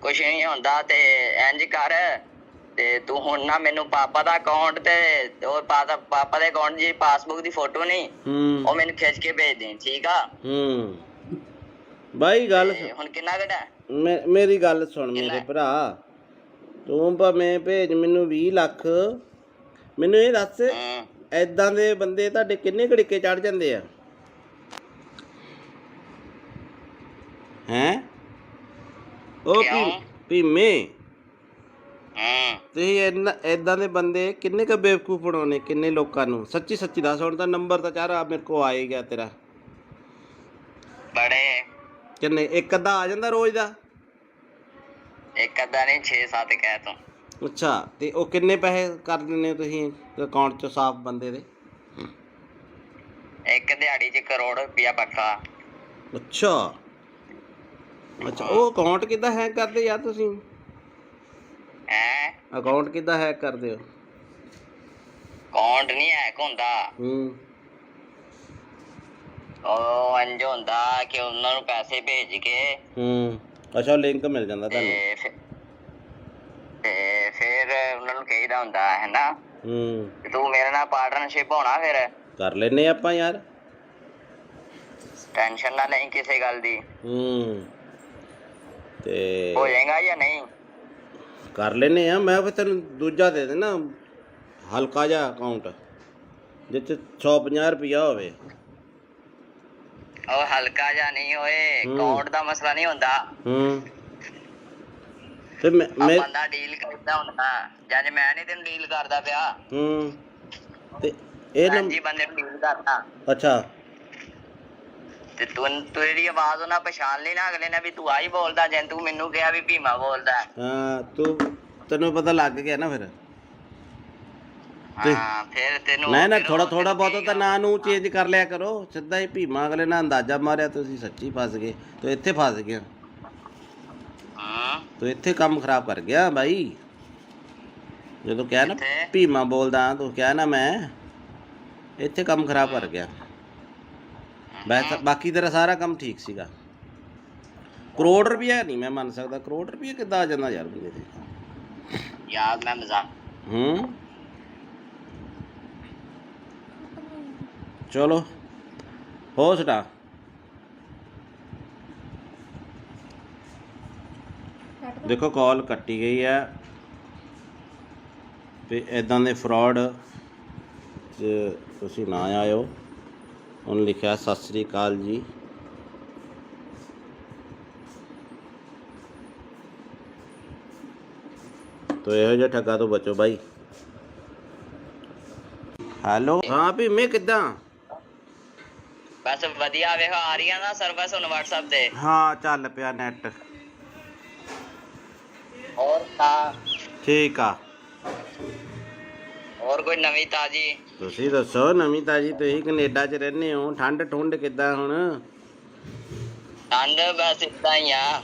ਕੁਛ ਨਹੀਂ ਹੁੰਦਾ। ਤੇ ਇੰਜ ਕਰ, ਤੇ ਤੂੰ ਹੁਣ ਨਾ ਮੈਨੂੰ ਪਾਪਾ ਦਾ ਅਕਾਊਂਟ ਤੇ ਉਹ ਪਾਪਾ ਦੇ ਅਕਾਊਂਟ ਦੀ ਪਾਸਬੁੱਕ ਦੀ ਫੋਟੋ ਨਹੀਂ ਉਹ ਮੈਨੂੰ ਖਿੱਚ ਕੇ ਭੇਜ ਦੇ, ਠੀਕ ਆ? ਬਾਈ ਗੱਲ ਹੁਣ ਕਿੰਨਾ ਘਟਾ? ਮੇਰੀ ਗੱਲ ਸੁਣ ਮੇਰੇ ਭਰਾ, ਤੂੰ ਭਾਵੇਂ ਭੇਜ ਮੈਨੂੰ 20 ਲੱਖ, ਮੈਨੂੰ ਇਹ ਦੱਸ ਏਦਾਂ ਦੇ ਬੰਦੇ ਤੁਹਾਡੇ ਕਿੰਨੇ ਘੜੀਕੇ ਚੜ ਜਾਂਦੇ ਆ ਹੈਂ? ਉਹ ਭੀਮੇ ਤੁਸੀਂ ਏਦਾਂ ਦੇ ਬੰਦੇ ਕਿੰਨੇ ਕੁ ਬੇਵਕੂਫ ਬਣਾਉਣੇ, ਕਿੰਨੇ ਲੋਕਾਂ ਨੂੰ? ਸੱਚੀ ਸੱਚੀ ਦੱਸ। ਹੁਣ ਤਾਂ ਨੰਬਰ ਤਾਂ ਚਾਰਾ ਮੇਰੇ ਕੋਲ ਆ ਹੀ ਗਿਆ ਤੇਰਾ। ਬੜੇ ਕਿੰਨੇ? ਇੱਕ ਅੱਧਾ ਆ ਜਾਂਦਾ ਰੋਜ਼ ਦਾ? ਇੱਕ ਅੱਧਾ ਨਹੀਂ, 6-7 ਕਹਿ ਤੂੰ। ਅੱਛਾ, ਤੇ ਉਹ ਕਿੰਨੇ ਪੈਸੇ ਕਰ ਦਿੰਦੇ ਹੋ ਤੁਸੀਂ ਅਕਾਊਂਟ 'ਚ ਸਾਫ਼ ਬੰਦੇ ਦੇ? ਇੱਕ ਦਿਹਾੜੀ 'ਚ ਕਰੋੜ ਰੁਪਇਆ ਪੱਕਾ। ਅੱਛਾ ਅੱਛਾ, ਉਹ ਅਕਾਊਂਟ ਕਿੱਦਾਂ ਹੈਕ ਕਰਦੇ ਯਾਰ ਤੁਸੀਂ? ਹੈਂ? ਅਕਾਊਂਟ ਕਿੱਦਾਂ ਹੈਕ ਕਰਦੇ ਹੋ? ਅਕਾਊਂਟ ਨਹੀਂ ਹੈਕ ਹੁੰਦਾ। ਉਹ ਇੰਝ ਹੁੰਦਾ ਕਿ ਉਹਨਾਂ ਨੂੰ ਪੈਸੇ ਭੇਜ ਕੇ ਅੱਛਾ, ਲਿੰਕ ਮਿਲ ਜਾਂਦਾ ਤੁਹਾਨੂੰ ਤੇ ਫਿਰ ਉਹਨਾਂ ਨੂੰ ਕਹੀਦਾ ਹੁੰਦਾ ਹੈ ਨਾ ਤੂੰ ਮੇਰੇ ਨਾਲ ਪਾਰਟਨਰਸ਼ਿਪ ਹੋਣਾ, ਫਿਰ ਕਰ ਲੈਨੇ ਆਪਾਂ ਯਾਰ, ਟੈਨਸ਼ਨ ਨਾ ਲਈ ਕਿਸੇ ਗੱਲ ਦੀ। ਤੇ ਹੋ ਜਾਏਗਾ ਜਾਂ ਨਹੀਂ? ਕਰ ਲੈਨੇ ਆ। ਮੈਂ ਫਿਰ ਤੈਨੂੰ ਦੂਜਾ ਦੇ ਦੇਣਾ, ਹਲਕਾ ਜਿਹਾ ਅਕਾਊਂਟ ਜਿਸ 'ਚ 150 ਰੁਪਇਆ ਹੋਵੇ। ਉਹ ਹਲਕਾ ਜਿਹਾ ਨਹੀਂ ਹੋਏ, ਅਕਾਊਂਟ ਦਾ ਮਸਲਾ ਨਹੀਂ ਹੁੰਦਾ। ਤੇ ਬੰਦਾ ਡੀਲ ਕਰਦਾ ਹੁੰਦਾ, ਜਦ ਮੈਂ ਨਹੀਂ ਤੈਨੂੰ ਡੀਲ ਕਰਦਾ ਪਿਆ। ਤੇ ਇਹ ਜੀ ਬੰਦੇ ਨੂੰ ਡੀਲ ਕਰਦਾ। ਅੱਛਾ, ਤੇ ਤੂੰ ਤੇਰੀ ਆਵਾਜ਼ ਉਹਨਾਂ ਪਛਾਣ ਲਈ ਨਾ ਅਗਲੇ ਨੇ ਵੀ ਤੂੰ ਆਹੀ ਬੋਲਦਾ, ਜੇ ਤੂੰ ਮੈਨੂੰ ਕਿਹਾ ਵੀ ਭੀਮਾ ਬੋਲਦਾ। ਹਾਂ, ਤੈਨੂੰ ਪਤਾ ਲੱਗ ਗਿਆ ਨਾ ਫਿਰ। ਹਾਂ, ਫਿਰ ਤੈਨੂੰ ਨਾ ਥੋੜਾ ਬਹੁਤ ਤਾਂ ਨਾਂ ਨੂੰ ਚੇਂਜ ਕਰ ਲਿਆ ਕਰੋ। ਸਿੱਧਾ ਹੀ ਭੀਮਾ ਅਗਲੇ ਨਾਲ ਅੰਦਾਜ਼ਾ ਮਾਰਿਆ, ਤੁਸੀਂ ਸੱਚੀ ਫਸ ਗਏ। ਤੂੰ ਇੱਥੇ ਫਸ ਗਿਆ, ਤੂੰ ਇੱਥੇ ਕੰਮ ਖਰਾਬ ਕਰ ਗਿਆ ਬਾਈ। ਜਦੋਂ ਕਿਹਾ ਨਾ ਭੀਮਾ ਬੋਲਦਾ, ਤੂੰ ਕਿਹਾ ਨਾ ਮੈਂ, ਇੱਥੇ ਕੰਮ ਖਰਾਬ ਕਰ ਗਿਆ। ਬਾਕੀ ਤੇਰਾ ਸਾਰਾ ਕੰਮ ਠੀਕ ਸੀਗਾ। ਕਰੋੜ ਰੁਪਇਆ ਨਹੀਂ ਮੈਂ ਮੰਨ ਸਕਦਾ। ਕਰੋੜ ਰੁਪਇਆ ਕਿੱਦਾਂ ਆ ਜਾਂਦਾ ਯਾਰ ਬੰਦੇ ਤੇ? ਯਾਰ ਮੈਂ ਮਜ਼ਾਕ। ਚਲੋ ਹੋ ਸਟਾ। ਦੇਖੋ ਕਾਲ ਕੱਟੀ ਗਈ ਹੈ ਤੇ ਇੱਦਾਂ ਦੇ ਫਰਾਡ ਤੁਸੀਂ ਨਾ ਆਇਓ। ਉਹਨੇ ਲਿਖਿਆ ਸਤਿ ਸ੍ਰੀ ਅਕਾਲ ਜੀ। ਤੋ ਇਹੋ ਜਿਹਾ ਠੱਗਾ ਤੋਂ ਬਚੋ ਬਾਈ। ਹੈਲੋ, ਹਾਂ ਭੀਮੇ ਕਿੱਦਾਂ? ਬਸ ਵਧੀਆ, ਵੇਖੋ ਆ ਰਹੀ ਆ ਨਾ ਸਰਵਿਸ ਹੁਣ WhatsApp ਤੇ। ਹਾਂ, ਚੱਲ ਪਿਆ ਨੈਟ। ਹੋਰ ਤਾਂ ਠੀਕ ਆ। ਹੋਰ ਕੋਈ ਨਵੀਂ ਤਾਜੀ? ਤੁਸੀਂ ਦੱਸੋ ਨਵੀਂ ਤਾਜੀ। ਤੁਸੀਂ ਕੈਨੇਡਾ 'ਚ ਰਹਿੰਦੇ ਹੋ, ਠੰਡ ਠੁੰਡ ਕਿੱਦਾਂ ਹੁਣ? ਠੰਡ ਬਸ ਇਦਾਂ ਹੀ ਆ।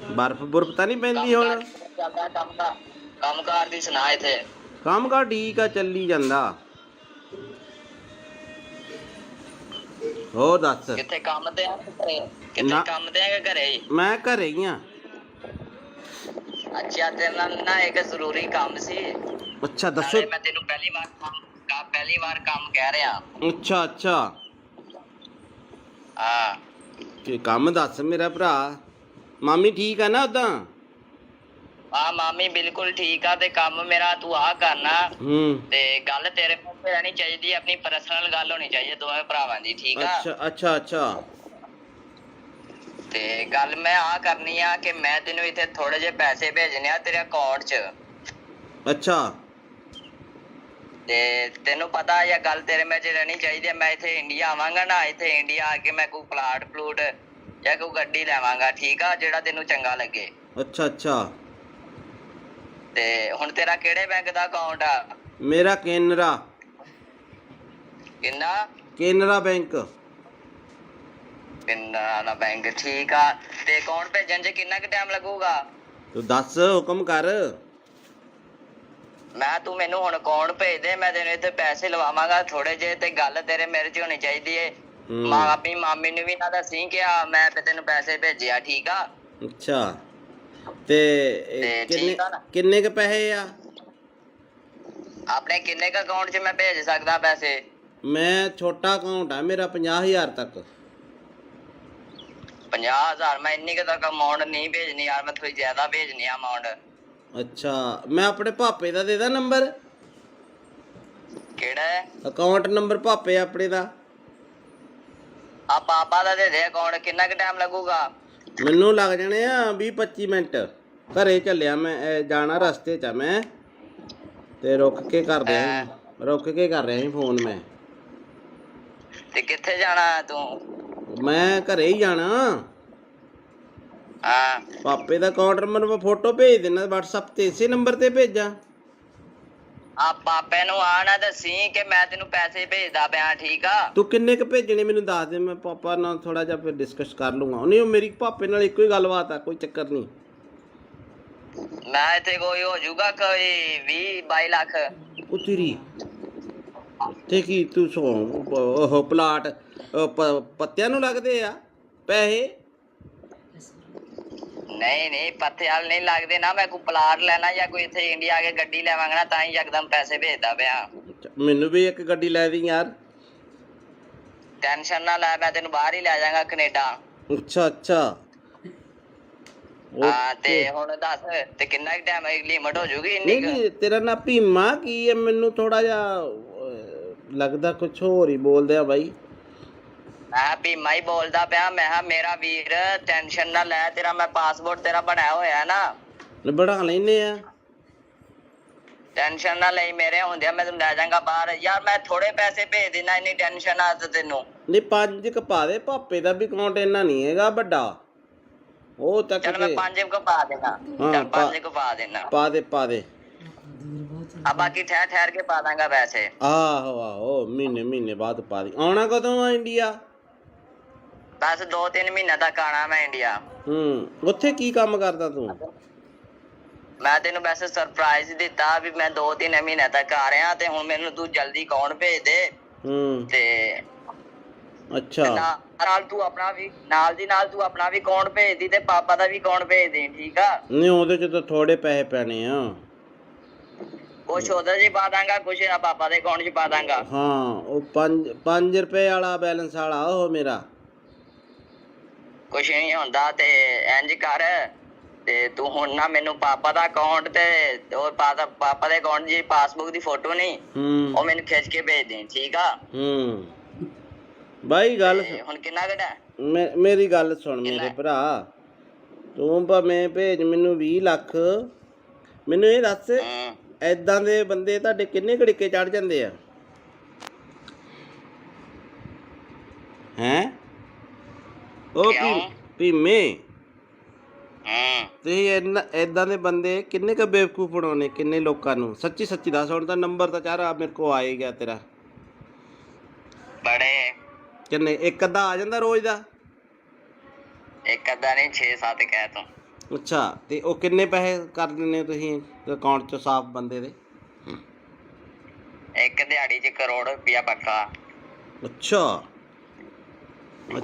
ਬਰਫ਼ ਬੁਰਫ਼ ਤਾਂ ਨਹੀਂ ਪੈਂਦੀ ਹੁਣ? ਕੰਮ ਕਾਰ ਦੀ ਸੁਣਾ ਇੱਥੇ? ਕੰਮ ਕਾਰ ਠੀਕ ਆ, ਚੱਲੀ ਜਾਂਦਾ। ਹੋਰ ਦੱਸ। ਕਿੱਥੇ ਕੰਮ ਤੇ ਆ ਘਰੇ? ਕਿੱਥੇ ਕੰਮ ਤੇ ਆ ਘਰੇ? ਮੈਂ ਘਰੇ ਹੀ ਆ। ਅੱਛਾ, ਤੇਰੇ ਨਾਲ ਨਾ ਇੱਕ ਜ਼ਰੂਰੀ ਕੰਮ ਸੀ। ਅੱਛਾ ਦੱਸੋ। ਮੈਂ ਤੈਨੂੰ ਪਹਿਲੀ ਵਾਰ ਕੰਮ ਕਹਿ ਰਿਹਾ। ਅੱਛਾ ਅੱਛਾ, ਹਾਂ ਕੀ ਕੰਮ ਦੱਸ ਮੇਰਾ ਭਰਾ। ਮਾਮੀ ਠੀਕ ਆ ਨਾ ਉਦਾਂ? ਹਾਂ, ਮਾਮੀ ਬਿਲਕੁਲ ਠੀਕ ਆ। ਤੇ ਕੰਮ ਮੇਰਾ ਤੂੰ ਆ ਕਰਨਾ ਤੇ ਗੱਲ ਤੇਰੇ ਪਾਸੇ ਰਹਿਣੀ ਚਾਹੀਦੀ, ਆਪਣੀ ਪਰਸਨਲ ਗੱਲ ਹੋਣੀ ਚਾਹੀਦੀ ਦੋਵੇਂ ਭਰਾਵਾਂ ਦੀ, ਠੀਕ ਆ? ਅੱਛਾ ਅੱਛਾ ਅੱਛਾ। ਤੇ ਗੱਲ ਮੈਂ ਆ ਕਰਨੀ ਆ ਕਿ ਮੈਂ ਤੈਨੂੰ ਇੱਥੇ ਥੋੜੇ ਜਿਹੇ ਪੈਸੇ ਭੇਜਣੇ ਆ ਤੇਰੇ ਅਕਾਊਂਟ 'ਚ। ਅੱਛਾ, ਤੇ ਤੈਨੂੰ ਪਤਾ ਜਾਂ ਗੱਲ ਤੇਰੇ ਵਿੱਚ ਰਹਿਣੀ ਚਾਹੀਦੀ ਹੈ। ਮੈਂ ਇੱਥੇ ਇੰਡੀਆ ਆਵਾਂਗਾ ਨਾ, ਇੱਥੇ ਇੰਡੀਆ ਆ ਕੇ ਮੈਂ ਕੋਈ ਪਲਾਟ ਪਲੂਟ ਜਾਂ ਕੋਈ ਗੱਡੀ ਲੈਵਾਂਗਾ, ਠੀਕ ਆ? ਜਿਹੜਾ ਤੈਨੂੰ ਚੰਗਾ ਲੱਗੇ। ਅੱਛਾ ਅੱਛਾ। ਤੇ ਹੁਣ ਤੇਰਾ ਕਿਹੜੇ ਬੈਂਕ ਦਾ ਅਕਾਊਂਟ ਆ? ਮੇਰਾ ਕੇਨਰਾ। ਕਿੰਨਾ? ਕੇਨਰਾ ਬੈਂਕ। ਕੇਨਰਾ ਬੈਂਕ, ਠੀਕ ਆ। ਤੇ ਅਕਾਊਂਟ ਭੇਜਣ 'ਚ ਕਿੰਨਾ ਕੁ ਟਾਈਮ ਲੱਗੂਗਾ? ਤੂੰ ਦੱਸ, ਹੁਕਮ ਕਰ। ਤੂੰ ਮੈਨੂੰ ਹੁਣ ਅਕਾਊਂਟ ਭੇਜ ਦੇ, ਮੈਂ ਤੈਨੂੰ ਇੱਥੇ ਪੈਸੇ ਲਵਾਵਾਂਗਾ ਥੋੜੇ ਜਿਹੇ। ਤੇ ਗੱਲ ਤੇਰੇ ਮੇਰੇ 'ਚ ਹੋਣੀ ਚਾਹੀਦੀ ਏ। ਆਪਣੀ ਮਾਮੀ ਨੂੰ ਵੀ ਨਾ ਦੱਸੀ ਕਿ ਮੈਂ ਤੈਨੂੰ ਪੈਸੇ ਭੇਜਿਆ, ਠੀਕ ਆ? ਅੱਛਾ, ਤੇ ਤੇ ਕਿੰਨੇ ਠੀਕ ਆ ਨਾ। ਕਿੰਨੇ ਕ ਪੈਸੇ ਆ? ਆਪਣੇ ਕਿੰਨੇ ਕ ਅਕਾਊਂਟ 'ਚ ਮੈਂ ਭੇਜ ਸਕਦਾ ਪੈਸੇ? ਮੈਂ ਛੋਟਾ ਅਕਾਊਂਟ ਆ ਮੇਰਾ 50,000 ਤੱਕ। 50,000? ਮੈਂ ਇੰਨੀ ਕੁ ਤੱਕ ਅਮਾਊਂਟ ਨਹੀਂ ਭੇਜਣੀ ਯਾਰ, ਮੈਂ ਥੋੜੀ ਜ਼ਿਆਦਾ ਭੇਜਣੀ ਆ ਅਮਾਊਂਟ। ਅੱਛਾ, ਮੈਂ ਆਪਣੇ ਭਾਪੇ ਦਾ ਦੇ ਦਾਂ ਨੰਬਰ? ਕਿਹੜਾ ਹੈ? ਅਕਾਊਂਟ ਨੰਬਰ ਭਾਪੇ ਆਪਣੇ ਦਾ। ਆ ਪਾਪਾ ਦਾ ਦੇ ਦੇ ਅਕਾਊਂਟ। ਕਿੰਨਾ ਕੁ ਟਾਈਮ ਲੱਗੂਗਾ? ਮੈਨੂੰ ਲੱਗ ਜਾਣੇ ਆ 20-25 ਮਿੰਟ। ਘਰੇ ਚੱਲਿਆ ਮੈਂ, ਜਾਣਾ ਰਸਤੇ 'ਚ ਆ ਮੈਂ, ਤੇ ਰੁਕ ਕੇ ਕਰ ਰਿਹਾ ਸੀ ਫੋਨ ਮੈਂ। ਤੇ ਕਿੱਥੇ ਜਾਣਾ ਤੂੰ? ਮੈਂ ਘਰੇ ਹੀ ਜਾਣਾ। ਹਾਂ, ਪਾਪੇ ਦਾ ਅਕਾਊਂਟ ਨੰਬਰ ਮੈਂ ਫੋਟੋ ਭੇਜ ਦੇਣਾ WhatsApp ਤੇ, ਇਸੇ ਨੰਬਰ ਤੇ ਭੇਜਾਂ? ਆ ਪਾਪੇ ਨੂੰ ਆ ਨਾ ਦੱਸੀ ਕਿ ਮੈਂ ਤੈਨੂੰ ਪੈਸੇ ਭੇਜਦਾ ਪਿਆ, ਠੀਕ ਆ? ਤੂੰ ਕਿੰਨੇ ਕ ਭੇਜਣੇ ਮੈਨੂੰ ਦੱਸ ਦੇ, ਮੈਂ ਪਾਪਾ ਨਾਲ ਥੋੜਾ ਜਿਹਾ ਫਿਰ ਡਿਸਕਸ ਕਰ ਲੂੰਗਾ। ਨਹੀਂ, ਉਹ ਮੇਰੀ ਪਾਪੇ ਨਾਲ ਇੱਕੋ ਹੀ ਗੱਲਬਾਤ ਆ, ਕੋਈ ਚੱਕਰ ਨਹੀਂ। ਮੈਂ ਇੱਥੇ ਕੋਈ ਹੋ ਜਾਊਗਾ ਕੋਈ 20-22 ਲੱਖ। ਉਹ ਤੇਰੀ ਤੇ ਕੀ ਤੂੰ ਉਹ ਪਲਾਟ ਪੱਤਿਆਂ ਨੂੰ ਲੱਗਦੇ ਆ ਪੈਸੇ? ਨਹੀਂ ਪੱਥੇ ਵਾਲ ਨਹੀਂ ਲੱਗਦੇ ਨਾ। ਮੈਂ ਕੋਈ ਪਲਾਟ ਲੈਣਾ ਜਾਂ ਕੋਈ ਇੱਥੇ ਇੰਡੀਆ ਆ ਕੇ ਗੱਡੀ ਲੈਵਾਂਗਾ ਨਾ, ਤਾਂ ਹੀ ਯਕਦਮ ਪੈਸੇ ਭੇਜਦਾ ਪਿਆ। ਮੈਨੂੰ ਵੀ ਇੱਕ ਗੱਡੀ ਲੈ ਦੀ ਯਾਰ। ਟੈਨਸ਼ਨ ਨਾ ਲੈ, ਮੈਂ ਤੈਨੂੰ ਬਾਹਰ ਹੀ ਲੈ ਜਾਵਾਂਗਾ, ਕੈਨੇਡਾ। ਅੱਛਾ ਹਾਂ, ਤੇ ਹੁਣ ਦੱਸ ਤੇ ਕਿੰਨਾ ਕੁ ਟਾਈਮ ਲਿਮਟ ਹੋ ਜੂਗੀ ਇੰਨੀ ਕੁ? ਨਹੀਂ, ਤੇਰਾ ਨਾਂ ਭੀਮਾ ਕੀ ਹੈ? ਮੈਨੂੰ ਥੋੜਾ ਜਿਹਾ ਲੱਗਦਾ ਕੁਛ ਹੋਰ ਹੀ ਬੋਲਦੇ ਆ ਬਾਈ। ਮੈਂ ਭੀਮਾ ਹੀ ਬੋਲਦਾ ਪਿਆ। ਮੈਂ ਕਿਹਾ ਮੇਰਾ ਵੀਰ ਟੈਨਸ਼ਨ ਨਾ ਲੈ, ਤੇਰਾ ਮੈਂ ਪਾਸਪੋਰਟ ਤੇਰਾ ਬਣਾਇਆ ਹੋਇਆ ਨਾ। ਬਣਾ ਲੈਨੇ ਆ। ਟੈਨਸ਼ਨ ਨਾ ਲਈ, ਮੇਰੇ ਹੁੰਦਿਆ ਮੈਂ ਤੈਨੂੰ ਲੈ ਜਾਵਾਂਗਾ ਬਾਹਰ। ਯਾਰ ਮੈਂ ਥੋੜੇ ਪੈਸੇ ਭੇਜ ਦੇਣਾ, ਇੰਨੀ ਟੈਨਸ਼ਨ ਆ ਤੈਨੂੰ? ਨਹੀਂ, 5 ਕ ਪਾ ਦੇ। ਭਾਪੇ ਦਾ ਵੀ ਅਕਾਊਂਟ ਇੰਨਾ ਨਹੀਂ ਹੈਗਾ ਵੱਡਾ, ਉਹ ਤੱਕ। ਚੱਲ ਮੈਂ 5 ਕੁ ਪਾ ਦੇਣਾ। ਚੱਲ 5 ਕੁ ਪਾ ਦੇਣਾ। ਪਾ ਦੇ। ਆ ਬਾਕੀ ਠਹਿਰ ਕੇ ਪਾ ਦਾਂਗਾ ਪੈਸੇ। ਆਹੋ ਮਹੀਨੇ ਬਾਅਦ ਪਾ ਦੀ। ਆਉਣਾ ਕਦੋਂ ਆ ਇੰਡੀਆ? ਬਸ 2-3 ਮਹੀਨੇ ਤੱਕ ਆਣਾ ਮੈਂ ਇੰਡੀਆ। ਉੱਥੇ ਕੀ ਕੰਮ ਕਰਦਾ ਤੂੰ? ਮੈਂ ਤੈਨੂੰ ਵੈਸੇ ਸਰਪ੍ਰਾਈਜ਼ ਦਿੱਤਾ ਵੀ ਮੈਂ 2-3 ਮਹੀਨੇ ਤੱਕ ਆ ਰਿਹਾ, ਤੇ ਹੁਣ ਮੈਨੂੰ ਤੂੰ ਜਲਦੀ ਅਕਾਊਂਟ ਭੇਜ ਦੇ। ਤੇ ਅੱਛਾ, ਨਾਲ ਤੂੰ ਆਪਣਾ ਵੀ ਨਾਲ ਦੀ ਨਾਲ ਤੂੰ ਆਪਣਾ ਵੀ ਅਕਾਊਂਟ ਭੇਜ ਦੀ, ਤੇ ਪਾਪਾ ਦਾ ਵੀ ਅਕਾਊਂਟ ਭੇਜ ਦੇ, ਠੀਕ ਆ? ਨਹੀਂ, ਉਹਦੇ ਚ ਤਾਂ ਥੋੜੇ ਪੈਸੇ ਪੈਣੇ ਆ। ਕੁਛ ਉਹਦੇ 'ਚ ਪਾ ਦਾਂਗਾ, ਕੁਛ ਪਾਪਾ ਦੇ ਅਕਾਊਂਟ 'ਚ ਪਾ ਦਾਂਗਾ। ਹਾਂ, ਉਹ 5 ਰੁਪਏ ਵਾਲਾ ਬੈਲੈਂਸ ਵਾਲਾ ਉਹ ਮੇਰਾ। ਕੁਛ ਨਹੀਂ ਹੁੰਦਾ। ਤੇ ਇੰਜ ਕਰ, ਤੇ ਤੂੰ ਹੁਣ ਨਾ ਮੈਨੂੰ ਪਾਪਾ ਦਾ ਅਕਾਊਂਟ ਤੇ ਉਹ ਪਾਪਾ ਦੇ ਅਕਾਊਂਟ ਦੀ ਪਾਸਬੁੱਕ ਦੀ ਫੋਟੋ ਨਹੀਂ, ਉਹ ਮੈਨੂੰ ਖਿੱਚ ਕੇ ਭੇਜ ਦੇ, ਠੀਕ ਆ? ਬਾਈ ਗੱਲ ਹੁਣ ਕਿੰਨਾ ਘਟਾ? ਮੇਰੀ ਗੱਲ ਸੁਣ ਮੇਰੇ ਭਰਾ, ਤੂੰ ਭਾਵੇਂ ਭੇਜ ਮੈਨੂੰ 20 ਲੱਖ। ਮੈਨੂੰ ਇਹ ਦੱਸ, ਏਦਾਂ ਦੇ ਬੰਦੇ ਤੁਹਾਡੇ ਕਿੰਨੇ ਘੜੀਕੇ ਚੜ ਜਾਂਦੇ ਆ? ਹੈਂ? ਉਹ ਭੀਮੇ, ਤੇ ਏਦਾਂ ਦੇ ਬੰਦੇ ਕਿੰਨੇ ਕ ਬੇਵਕੂਫ ਬਣਾਉਣੇ, ਕਿੰਨੇ ਲੋਕਾਂ ਨੂੰ? ਸੱਚੀ ਦੱਸ। ਹੁਣ ਤਾਂ ਨੰਬਰ ਤਾਂ ਚਾਰਾ ਮੇਰੇ ਕੋ ਆ ਹੀ ਗਿਆ ਤੇਰਾ। ਬੜੇ ਕਿੰਨੇ? ਇੱਕ ਅੱਧਾ ਆ ਜਾਂਦਾ ਰੋਜ਼ ਦਾ? ਇੱਕ ਅੱਧਾ ਨਹੀਂ, 6-7 ਕਹਿ ਤੂੰ। ਅੱਛਾ, ਤੇ ਉਹ ਕਿੰਨੇ ਪੈਸੇ ਕਰ ਦਿੰਦੇ ਹੋ ਤੁਸੀਂ ਅਕਾਊਂਟ 'ਚ ਸਾਫ਼ ਬੰਦੇ ਦੇ? ਇੱਕ ਦਿਹਾੜੀ 'ਚ 1 ਕਰੋੜ ਰੁਪਇਆ ਪੱਕਾ। ਅੱਛਾ,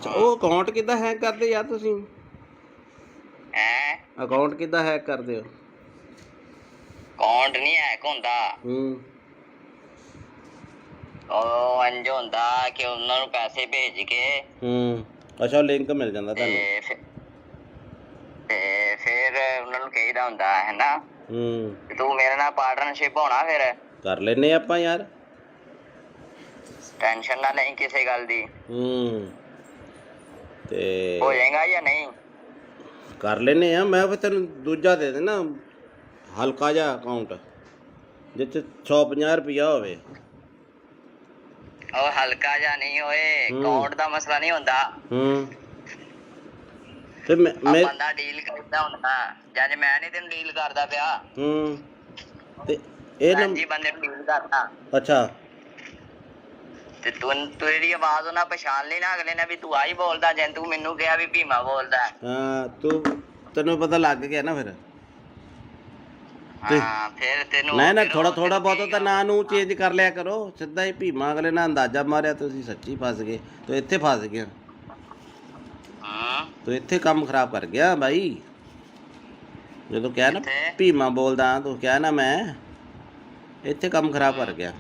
ਉਹ ਅਕਾਊਂਟ ਕਿੱਦਾਂ ਹੈਕ ਕਰਦੇ ਯਾਰ ਤੁਸੀਂ? ਅਕਾਊਂਟ ਕਿੱਦਾਂ ਹੈਕ ਕਰਦੇ ਹੋ? ਅਕਾਊਂਟ ਨਹੀਂ ਹੈਕ ਹੁੰਦਾ। ਉਹ ਇੰਜ ਹੁੰਦਾ ਕਿ ਉਹਨਾਂ ਨੂੰ ਪੈਸੇ ਭੇਜ ਕੇ ਅੱਛਾ, ਲਿੰਕ ਮਿਲ ਜਾਂਦਾ ਤੁਹਾਨੂੰ? ਤੇ ਫਿਰ ਉਹਨਾਂ ਨੂੰ ਕਹੀਦਾ ਹੁੰਦਾ ਹੈ ਨਾ, ਤੂੰ ਮੇਰੇ ਨਾਲ ਪਾਰਟਨਰਸ਼ਿਪ ਹੋਣਾ, ਫਿਰ ਕਰ ਲੈਨੇ ਆਪਾਂ ਯਾਰ। ਟੈਨਸ਼ਨ ਨਾ ਲਈ ਕਿਸੇ ਗੱਲ ਦੀ। ਤੇ ਹੋ ਜਾਏਗਾ ਜਾਂ ਨਹੀਂ? ਕਰ ਲੈਨੇ ਆ। ਮੈਂ ਫਿਰ ਤੈਨੂੰ ਦੂਜਾ ਦੇ ਦੇਣਾ, ਹਲਕਾ ਜਿਹਾ ਅਕਾਊਂਟ ਜਿਸ 'ਚ 150 ਰੁਪਇਆ ਹੋਵੇ। ਉਹ ਹਲਕਾ ਜਿਹਾ ਨਹੀਂ ਹੋਏ, ਅਕਾਊਂਟ ਦਾ ਮਸਲਾ ਨਹੀਂ ਹੁੰਦਾ। ਤੇ ਬੰਦਾ ਡੀਲ ਕਰਦਾ ਹੁੰਦਾ, ਜਦ ਮੈਂ ਨਹੀਂ ਤੈਨੂੰ ਡੀਲ ਕਰਦਾ ਪਿਆ। ਤੇ ਇਹ ਜੀ ਬੰਦੇ ਨੂੰ ਡੀਲ ਕਰਦਾ। ਅੱਛਾ, ਤੇ ਤੇਰੀ ਆਵਾਜ਼ ਉਹਨਾਂ ਪਛਾਣ ਲਈ ਨਾ ਅਗਲੇ ਨੇ ਵੀ ਤੂੰ ਆਹੀ ਬੋਲਦਾ, ਜੇ ਤੂੰ ਮੈਨੂੰ ਕਿਹਾ ਵੀ ਭੀਮਾ ਬੋਲਦਾ। ਹਾਂ, ਤੈਨੂੰ ਪਤਾ ਲੱਗ ਗਿਆ ਨਾ ਫਿਰ? ਹਾਂ, ਫਿਰ ਤੈਨੂੰ ਨਾ ਥੋੜਾ ਬਹੁਤ ਤਾਂ ਨਾਂ ਨੂੰ ਚੇਂਜ ਕਰ ਲਿਆ ਕਰੋ। ਸਿੱਧਾ ਹੀ ਭੀਮਾ ਅਗਲੇ ਨਾਲ ਅੰਦਾਜ਼ਾ ਮਾਰਿਆ, ਤੁਸੀਂ ਸੱਚੀ ਫਸ ਗਏ। ਤੂੰ ਇੱਥੇ ਫਸ ਗਿਆ, ਤੂੰ ਇੱਥੇ ਕੰਮ ਖਰਾਬ ਕਰ ਗਿਆ ਬਾਈ। ਜਦੋਂ ਕਿਹਾ ਨਾ ਕਿੱਥੇ? ਭੀਮਾ ਬੋਲਦਾ ਤੂੰ ਕਿਹਾ ਨਾ ਮੈਂ ਇੱਥੇ ਕੰਮ ਖਰਾਬ ਕਰ ਗਿਆ।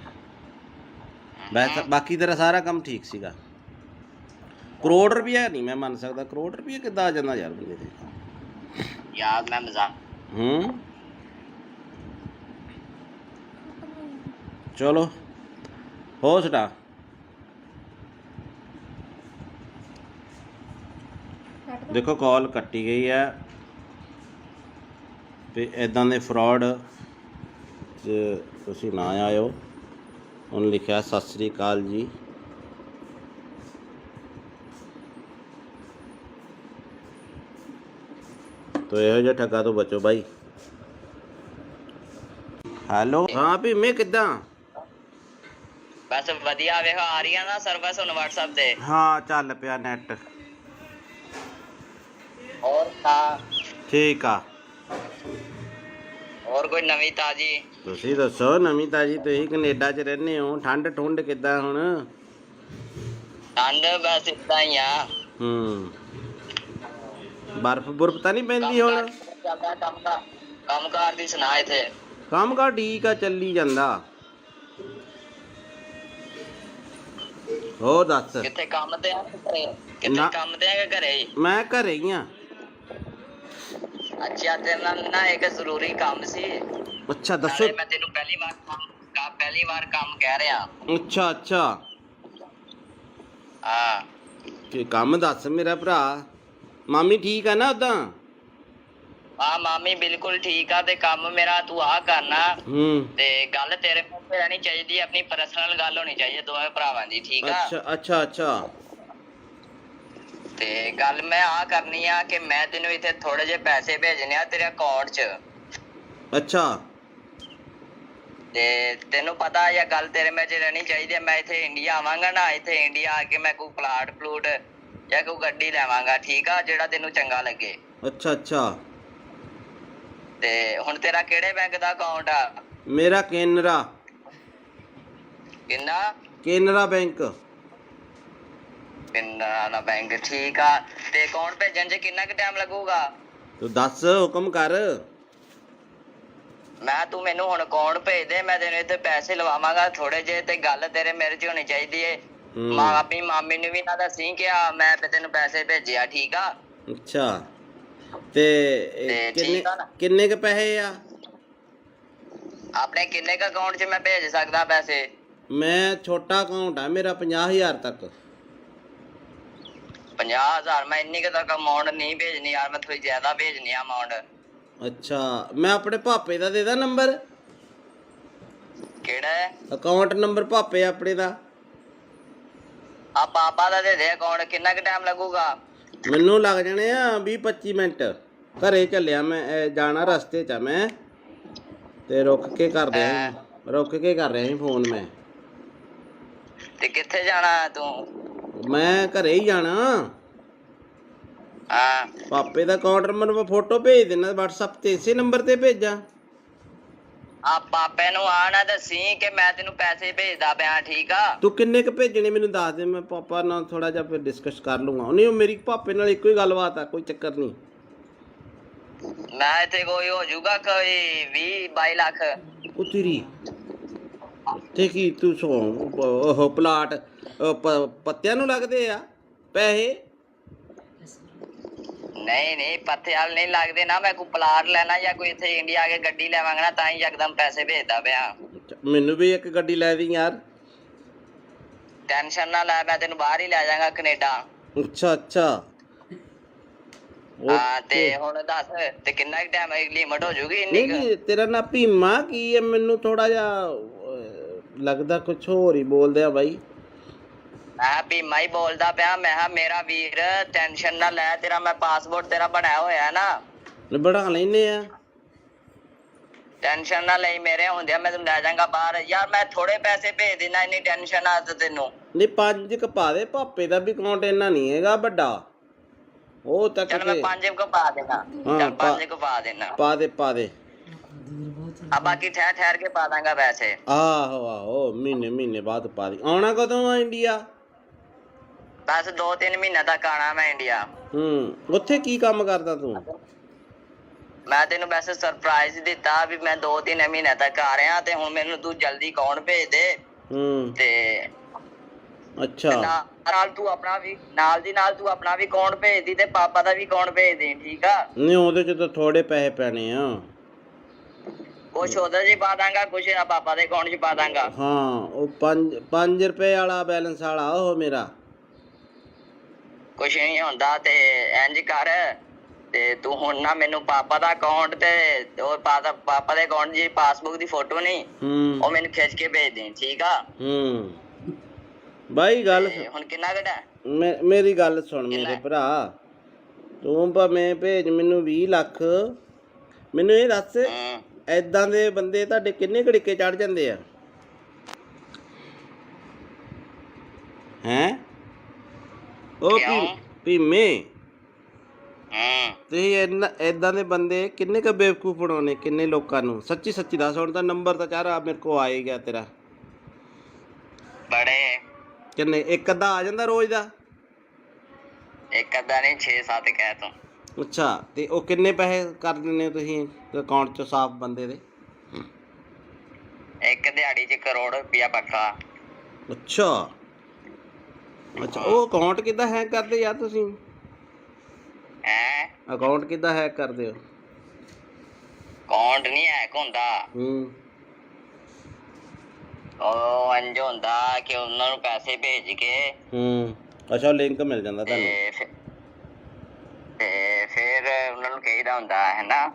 ਬਾਕੀ ਤੇਰਾ ਸਾਰਾ ਕੰਮ ਠੀਕ ਸੀਗਾ। ਕਰੋੜ ਰੁਪਇਆ ਨਹੀਂ ਮੈਂ ਮੰਨ ਸਕਦਾ। ਕਰੋੜ ਰੁਪਇਆ ਕਿੱਦਾਂ ਆ ਜਾਂਦਾ ਯਾਰ ਬੰਦੇ ਤੇ। ਯਾਰ ਮੈਂ ਮਜ਼ਾਕ ਚਲੋ ਹੋ ਸਟਾ ਦੇਖੋ ਕਾਲ ਕੱਟੀ ਗਈ ਹੈ ਤੇ ਇਦਾਂ ਦੇ ਫਰਾਡ ਜੇ ਤੁਸੀਂ ਨਾ ਆਇਓ। ਉਹਨੇ ਲਿਖਿਆ ਸਤਿ ਸ੍ਰੀ ਅਕਾਲ ਜੀ। ਤੋ ਇਹੋ ਜਿਹਾ ਠੱਗਾ ਤੋਂ ਬਚੋ ਬਾਈ। ਹੈਲੋ ਹਾਂ ਭੀਮੇ ਕਿੱਦਾਂ? ਬਸ ਵਧੀਆ ਵੇਖੋ ਆ ਰਹੀ ਆ ਨਾ ਸਰਵਿਸ ਹੁਣ WhatsApp ਤੇ। ਹਾਂ ਚੱਲ ਪਿਆ ਨੈਟ ਹੋਰ ਤਾਂ ਠੀਕ ਆ। ਹੋਰ ਕੋਈ ਨਵੀਂ ਤਾਜੀ? ਤੁਸੀਂ ਦੱਸੋ ਨਵੀਂ ਤਾਜੀ। ਤੁਸੀਂ ਕੈਨੇਡਾ 'ਚ ਰਹਿੰਦੇ ਹੋ। ਠੰਡ ਠੁੰਡ ਕਿੱਦਾਂ ਹੁਣ? ਠੰਡ ਬਸ ਇਦਾਂ ਹੀ ਆ। ਬਰਫ਼ ਬੁਰਫ਼ ਤਾਂ ਨਹੀਂ ਪੈਂਦੀ ਹੁਣ? ਕੰਮ ਕਾਰ ਦੀ ਸੁਣਾ ਇੱਥੇ। ਕੰਮ ਕਾਰ ਠੀਕ ਆ ਚੱਲੀ ਜਾਂਦਾ। ਹੋਰ ਦੱਸ। ਕਿੱਥੇ ਕੰਮ ਤੇ ਆ ਘਰੇ? ਕਿੱਥੇ ਨਾ। ਕੰਮ ਤੇ ਆ ਕਿ ਘਰੇ ਹੀ? ਮੈਂ ਘਰੇ ਹੀ ਆ। ਅੱਛਾ ਤੇਰੇ ਨਾਲ ਨਾ ਇੱਕ ਜ਼ਰੂਰੀ ਕੰਮ ਸੀ। ਅੱਛਾ ਦੱਸੋ। ਨਾਲੇ ਮੈਂ ਤੈਨੂੰ ਪਹਿਲੀ ਵਾਰ ਕੰਮ ਕਹਿ ਰਿਹਾ। ਅੱਛਾ ਅੱਛਾ ਹਾਂ ਕੀ ਕੰਮ ਦੱਸ ਮੇਰਾ ਭਰਾ। ਮਾਮੀ ਠੀਕ ਆ ਨਾ ਉਦਾਂ? ਹਾਂ ਮਾਮੀ ਬਿਲਕੁਲ ਠੀਕ ਆ। ਤੇ ਕੰਮ ਮੇਰਾ ਤੂੰ ਆ ਕਰਨਾ ਤੇ ਗੱਲ ਤੇਰੇ ਮੂੰਹ ਤੇ ਰਹਿਣੀ ਚਾਹੀਦੀ ਹੈ। ਆਪਣੀ ਪਰਸਨਲ ਗੱਲ ਹੋਣੀ ਚਾਹੀਦੀ ਦੋਵੇਂ ਭਰਾਵਾਂ ਦੀ। ਠੀਕ ਆ? ਅੱਛਾ ਅੱਛਾ ਅੱਛਾ ਤੇ ਗੱਲ ਮੈਂ ਆ ਕਰਨੀ ਆ ਕਿ ਮੈਂ ਤੈਨੂੰ ਇੱਥੇ ਥੋੜੇ ਜਿਹੇ ਪੈਸੇ ਭੇਜਣੇ ਆ ਤੇਰੇ ਅਕਾਊਂਟ 'ਚ। ਅੱਛਾ ਤੇ ਤੈਨੂੰ ਪਤਾ ਜਾਂ ਗੱਲ ਤੇਰੇ ਵਿੱਚ ਰਹਿਣੀ ਚਾਹੀਦੀ ਹੈ। ਮੈਂ ਇੱਥੇ ਇੰਡੀਆ ਆਵਾਂਗਾ ਨਾ, ਇੱਥੇ ਇੰਡੀਆ ਆ ਕੇ ਮੈਂ ਕੋਈ ਪਲਾਟ ਪਲੂਟ ਜਾਂ ਕੋਈ ਗੱਡੀ ਲੈਵਾਂਗਾ। ਠੀਕ ਆ? ਜਿਹੜਾ ਤੈਨੂੰ ਚੰਗਾ ਲੱਗੇ। ਅੱਛਾ ਅੱਛਾ ਤੇ ਹੁਣ ਤੇਰਾ ਕਿਹੜੇ ਬੈਂਕ ਦਾ ਅਕਾਊਂਟ ਆ? ਮੇਰਾ ਕੇਨਰਾ ਕਿੰਨਾ? ਕੇਨਰਾ ਬੈਂਕ। ਕੇਨਰਾ ਦਾ ਬੈਂਕ। ਠੀਕ ਆ। ਤੇ ਅਕਾਊਂਟ ਭੇਜਣ 'ਚ ਕਿੰਨਾ ਕੁ ਟਾਈਮ ਲੱਗੂਗਾ? ਤੂੰ ਦੱਸ ਹੁਕਮ ਕਰ। ਤੂੰ ਮੈਨੂੰ ਹੁਣ ਅਕਾਊਂਟ ਭੇਜ ਦੇ। ਮੈਂ ਤੈਨੂੰ ਇੱਥੇ ਪੈਸੇ ਲਵਾਵਾਂਗਾ ਥੋੜੇ ਜਿਹੇ। ਤੇ ਗੱਲ ਤੇਰੇ ਮੇਰੇ 'ਚ ਹੋਣੀ ਚਾਹੀਦੀ ਏ। ਆਪਣੀ ਮਾਮੀ ਨੂੰ ਵੀ ਨਾ ਦੱਸੀ ਕਿ ਮੈਂ ਤੈਨੂੰ ਪੈਸੇ ਭੇਜਿਆ। ਠੀਕ ਆ? ਅੱਛਾ ਤੇ ਕਿੰਨੇ ਕ ਪੈਸੇ ਆ? ਆਪਣੇ ਕਿੰਨੇ ਕ ਅਕਾਊਂਟ 'ਚ ਮੈਂ ਭੇਜ ਸਕਦਾ ਪੈਸੇ? ਮੈਂ ਛੋਟਾ ਅਕਾਊਂਟ ਆ ਮੇਰਾ 50,000 ਤੱਕ। 50,000? ਮੈਂ ਇੰਨੀ ਕੁ ਤੱਕ ਅਮਾਊਂਟ ਨਹੀਂ ਭੇਜਣੀ ਯਾਰ। ਮੈਂ ਥੋੜੀ ਜ਼ਿਆਦਾ ਭੇਜਣੀ ਆ ਅਮਾਊਂਟ। ਅੱਛਾ ਮੈਂ ਆਪਣੇ ਪਾਪੇ ਦਾ ਦੇ ਦਾਂ ਨੰਬਰ? ਕਿਹੜਾ ਹੈ ਅਕਾਊਂਟ ਨੰਬਰ? ਪਾਪੇ ਆਪਣੇ ਦਾ। ਆ ਪਾਪਾ ਦਾ ਦੇ ਦੇ ਅਕਾਊਂਟ। ਕਿੰਨਾ ਕੁ ਟਾਈਮ ਲੱਗੂਗਾ? ਮੈਨੂੰ ਲੱਗ ਜਾਣੇ ਆ 20-25 ਮਿੰਟ। ਘਰੇ ਚੱਲਿਆ ਮੈਂ। ਜਾਣਾ ਰਸਤੇ 'ਚ ਆ ਮੈਂ ਤੇ ਰੁਕ ਕੇ ਕਰ ਰਿਹਾ ਸੀ ਫੋਨ ਮੈਂ। ਤੇ ਕਿੱਥੇ ਜਾਣਾ ਤੂੰ? ਮੈਂ ਘਰੇ ਹੀ ਜਾਣਾ। ਹਾਂ ਪਾਪੇ ਦਾ ਅਕਾਊਂਟ ਨੰਬਰ ਮੈਂ ਫੋਟੋ ਭੇਜ ਦੇਣਾ WhatsApp ਤੇ। ਇਸੇ ਨੰਬਰ ਤੇ ਭੇਜਾਂ? ਆ ਪਾਪੇ ਨੂੰ ਆ ਨਾ ਦੱਸੀ ਕਿ ਮੈਂ ਤੈਨੂੰ ਪੈਸੇ ਭੇਜਦਾ ਪਿਆ। ਠੀਕ ਆ? ਤੂੰ ਕਿੰਨੇ ਕ ਭੇਜਣੇ ਮੈਨੂੰ ਦੱਸ ਦੇ। ਮੈਂ ਪਾਪਾ ਨਾਲ ਥੋੜਾ ਜਿਹਾ ਫਿਰ ਡਿਸਕਸ ਕਰ ਲੂੰਗਾ। ਨਹੀਂ ਉਹ ਮੇਰੀ ਪਾਪੇ ਨਾਲ ਇੱਕੋ ਹੀ ਗੱਲਬਾਤ ਆ। ਕੋਈ ਚੱਕਰ ਨਹੀਂ। ਮੈਂ ਇੱਥੇ ਕੋਈ ਹੋ ਜਾਊਗਾ ਕੋਈ 20-22 ਲੱਖ। ਉਹ ਤੇਰੀ ਤੇ ਕੀ ਤੂੰ ਉਹ ਪਲਾਟ ਪੱਤਿਆਂ ਨੂੰ ਲੱਗਦੇ ਆ ਪੈਸੇ? ਨਹੀਂ ਪੱਥੇ ਵਾਲ ਨਹੀਂ ਲੱਗਦੇ ਨਾ। ਮੈਂ ਕੋਈ ਪਲਾਟ ਲੈਣਾ ਜਾਂ ਕੋਈ ਇੱਥੇ ਇੰਡੀਆ ਆ ਕੇ ਗੱਡੀ ਲੈਵਾਂਗਾ ਨਾ ਤਾਂ ਹੀ ਯਕਦਮ ਪੈਸੇ ਭੇਜਦਾ ਪਿਆ। ਮੈਨੂੰ ਵੀ ਇੱਕ ਗੱਡੀ ਲੈ ਦੀ ਯਾਰ। ਟੈਨਸ਼ਨ ਨਾ ਲੈ। ਮੈਂ ਤੈਨੂੰ ਬਾਹਰ ਹੀ ਲੈ ਜਾਵਾਂਗਾ ਕੈਨੇਡਾ। ਅੱਛਾ ਅੱਛਾ ਹਾਂ ਤੇ ਹੁਣ ਦੱਸ ਤੇ ਕਿੰਨਾ ਕੁ ਟਾਈਮ ਲਿਮਟ ਹੋ ਜੂਗੀ ਇੰਨੀ ਕੁ? ਨਹੀਂ ਤੇਰਾ ਨਾਂ ਭੀਮਾ ਕੀ ਹੈ? ਮੈਨੂੰ ਥੋੜਾ ਜਿਹਾ ਲੱਗਦਾ ਕੁਛ ਹੋਰ ਹੀ ਬੋਲਦੇ ਆ ਬਾਈ। ਮੈਂ ਭੀਮਾ ਹੀ ਬੋਲਦਾ ਪਿਆ। ਮੈਂ ਕਿਹਾ ਮੇਰਾ ਵੀਰ ਟੈਨਸ਼ਨ ਨਾ ਲੈ। ਤੇਰਾ ਮੈਂ ਪਾਸਪੋਰਟ ਤੇਰਾ ਬਣਿਆ ਹੋਇਆ ਨਾ। ਬਣਾ ਲੈਨੇ ਆ। ਟੈਨਸ਼ਨ ਨਾ ਲਈ। ਮੇਰੇ ਹੁੰਦਿਆ ਮੈਂ ਤੈਨੂੰ ਲੈ ਜਾਵਾਂਗਾ ਬਾਹਰ। ਯਾਰ ਮੈਂ ਥੋੜੇ ਪੈਸੇ ਭੇਜ ਦੇਣਾ। ਇੰਨੀ ਟੈਨਸ਼ਨ ਆ ਤੈਨੂੰ? ਨਹੀਂ 5 ਕ ਪਾ ਦੇ। ਪਾਪੇ ਦਾ ਵੀ ਅਕਾਊਂਟ ਇੰਨਾ ਨਹੀਂ ਹੈਗਾ ਵੱਡਾ। ਉਹ ਤੱਕ ਚੱਲ ਮੈਂ 5 ਕੁ ਪਾ ਦੇਣਾ। ਚੱਲ 5 ਕੁ ਪਾ ਦੇਣਾ। ਪਾ ਦੇ ਆ ਬਾਕੀ ਠਹਿਰ ਕੇ ਪਾ ਦਾਂਗਾ ਪੈਸੇ। ਆਹੋ ਮਹੀਨੇ ਬਾਅਦ ਪਾ ਦੀ। ਆਉਣਾ ਕਦੋਂ ਆ ਇੰਡੀਆ? ਬਸ 2-3 ਮਹੀਨੇ ਤੱਕ ਆਣਾ ਮੈਂ ਇੰਡੀਆ। ਉੱਥੇ ਕੀ ਕੰਮ ਕਰਦਾ ਤੂੰ? ਮੈਂ ਤੈਨੂੰ ਵੈਸੇ ਸਰਪ੍ਰਾਈਜ਼ ਦਿੱਤਾ ਵੀ ਮੈਂ 2-3 ਮਹੀਨੇ ਤੱਕ ਆ ਰਿਹਾ ਤੇ ਹੁਣ ਮੈਨੂੰ ਤੂੰ ਜਲਦੀ ਅਕਾਊਂਟ ਭੇਜ ਦੇ। ਤੇ ਅੱਛਾ ਨਾਲ ਤੂੰ ਆਪਣਾ ਵੀ ਨਾਲ ਦੀ ਨਾਲ ਤੂੰ ਆਪਣਾ ਵੀ ਅਕਾਊਂਟ ਭੇਜ ਦੀ ਤੇ ਪਾਪਾ ਦਾ ਵੀ ਅਕਾਊਂਟ ਭੇਜ ਦੇ, ਠੀਕ ਆ? ਨਹੀਂ ਉਹਦੇ ਚ ਤਾਂ ਥੋੜੇ ਪੈਸੇ ਪੈਣੇ ਆ। ਕੁਛ ਉਹਦੇ 'ਚ ਪਾ ਦਾਂਗਾ, ਕੁਛ ਪਾਪਾ ਦੇ ਅਕਾਊਂਟ 'ਚ ਪਾ ਦਾਂਗਾ। ਹਾਂ ਉਹ 5 ਰੁਪਏ ਵਾਲਾ ਬੈਲੈਂਸ ਵਾਲਾ ਉਹ ਮੇਰਾ। ਕੁਛ ਨਹੀਂ ਹੁੰਦਾ ਤੇ ਇੰਜ ਕਰ ਤੇ ਤੂੰ ਹੁਣ ਨਾ ਮੈਨੂੰ ਪਾਪਾ ਦਾ ਅਕਾਊਂਟ ਤੇ ਉਹ ਪਾਪਾ ਦੇ ਅਕਾਊਂਟ ਦੀ ਪਾਸਬੁੱਕ ਦੀ ਫੋਟੋ ਨਹੀਂ ਉਹ ਮੈਨੂੰ ਖਿੱਚ ਕੇ ਭੇਜ ਦੇ, ਠੀਕ ਆ? ਬਾਈ ਗੱਲ ਹੁਣ ਕਿੰਨਾ ਘਟਾ? ਮੇਰੀ ਗੱਲ ਸੁਣ ਮੇਰੇ ਭਰਾ, ਤੂੰ ਭਾਵੇਂ ਭੇਜ ਮੈਨੂੰ 20 ਲੱਖ, ਮੈਨੂੰ ਇਹ ਦੱਸ ਏਦਾਂ ਦੇ ਬੰਦੇ ਤੁਹਾਡੇ ਕਿੰਨੇ ਘੜੀਕੇ ਚੜ ਜਾਂਦੇ ਆ? ਹੈਂ ਉਹ ਭੀਮੇ ਤੁਸੀਂ ਏਦਾਂ ਦੇ ਬੰਦੇ ਕਿੰਨੇ ਕੁ ਬੇਵਕੂਫ ਬਣਾਉਣੇ, ਕਿੰਨੇ ਲੋਕਾਂ ਨੂੰ? ਸੱਚੀ ਸੱਚੀ ਦੱਸ। ਹੁਣ ਤਾਂ ਨੰਬਰ ਤਾਂ ਚਾਰਾ ਮੇਰੇ ਕੋਲ ਆ ਹੀ ਗਿਆ ਤੇਰਾ। ਬੜੇ ਕਿੰਨੇ? ਇੱਕ ਅੱਧਾ ਆ ਜਾਂਦਾ ਰੋਜ਼ ਦਾ? ਇੱਕ ਅੱਧਾ ਨਹੀਂ 6-7 ਕਹਿ ਤੂੰ। ਅੱਛਾ ਤੇ ਉਹ ਕਿੰਨੇ ਪੈਸੇ ਕਰ ਦਿੰਦੇ ਹੋ ਤੁਸੀਂ ਅਕਾਊਂਟ 'ਚ ਸਾਫ਼ ਬੰਦੇ ਦੇ? ਇੱਕ ਦਿਹਾੜੀ 'ਚ ਕਰੋੜ ਰੁਪਇਆ ਪੱਕਾ। ਅੱਛਾ ਅੱਛਾ ਉਹ ਅਕਾਊਂਟ ਕਿੱਦਾਂ ਹੈਕ ਕਰਦੇ ਯਾਰ ਤੁਸੀਂ? ਅਕਾਊਂਟ ਕਿੱਦਾਂ ਹੈਕ ਕਰਦੇ ਹੋ? ਅਕਾਊਂਟ ਨਹੀਂ ਹੈਕ ਹੁੰਦਾ। ਉਹ ਇੰਝ ਹੁੰਦਾ ਕਿ ਉਹਨਾਂ ਨੂੰ ਪੈਸੇ ਭੇਜ ਕੇ ਅੱਛਾ ਲਿੰਕ ਮਿਲ ਜਾਂਦਾ ਤੁਹਾਨੂੰ ਤੇ ਫਿਰ ਉਹਨਾਂ ਨੂੰ ਕਹੀਦਾ ਹੁੰਦਾ ਹੈ ਨਾ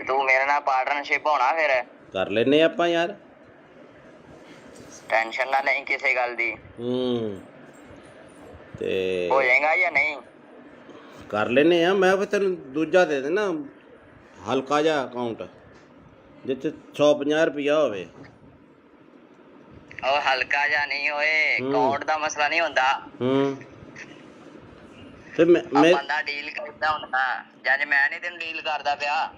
ਤੂੰ ਮੇਰੇ ਨਾਲ ਪਾਰਟਨਰਸ਼ਿਪ ਹੋਣਾ, ਫਿਰ ਕਰ ਲੈਨੇ ਆਪਾਂ ਯਾਰ। ਟੈਨਸ਼ਨ ਨਾ ਲਈ ਕਿਸੇ ਗੱਲ ਦੀ। ਤੇ ਹੋ ਜਾਏਗਾ ਜਾਂ ਨਹੀਂ? ਕਰ ਲੈਨੇ ਆ। ਮੈਂ ਫਿਰ ਤੈਨੂੰ ਦੂਜਾ ਦੇ ਦੇਣਾ ਹਲਕਾ ਜਿਹਾ ਅਕਾਊਂਟ ਜਿਸ 'ਚ 150 ਰੁਪਇਆ ਹੋਵੇ। ਉਹ ਹਲਕਾ ਜਿਹਾ ਨਹੀਂ ਹੋਏ, ਅਕਾਊਂਟ ਦਾ ਮਸਲਾ ਨਹੀਂ ਹੁੰਦਾ। ਤੇ ਮੈਂ ਬੰਦਾ ਡੀਲ ਕਰਦਾ ਹੁੰਦਾ, ਜਦ ਮੈਂ ਨਹੀਂ ਤੈਨੂੰ ਡੀਲ ਕਰਦਾ ਪਿਆ।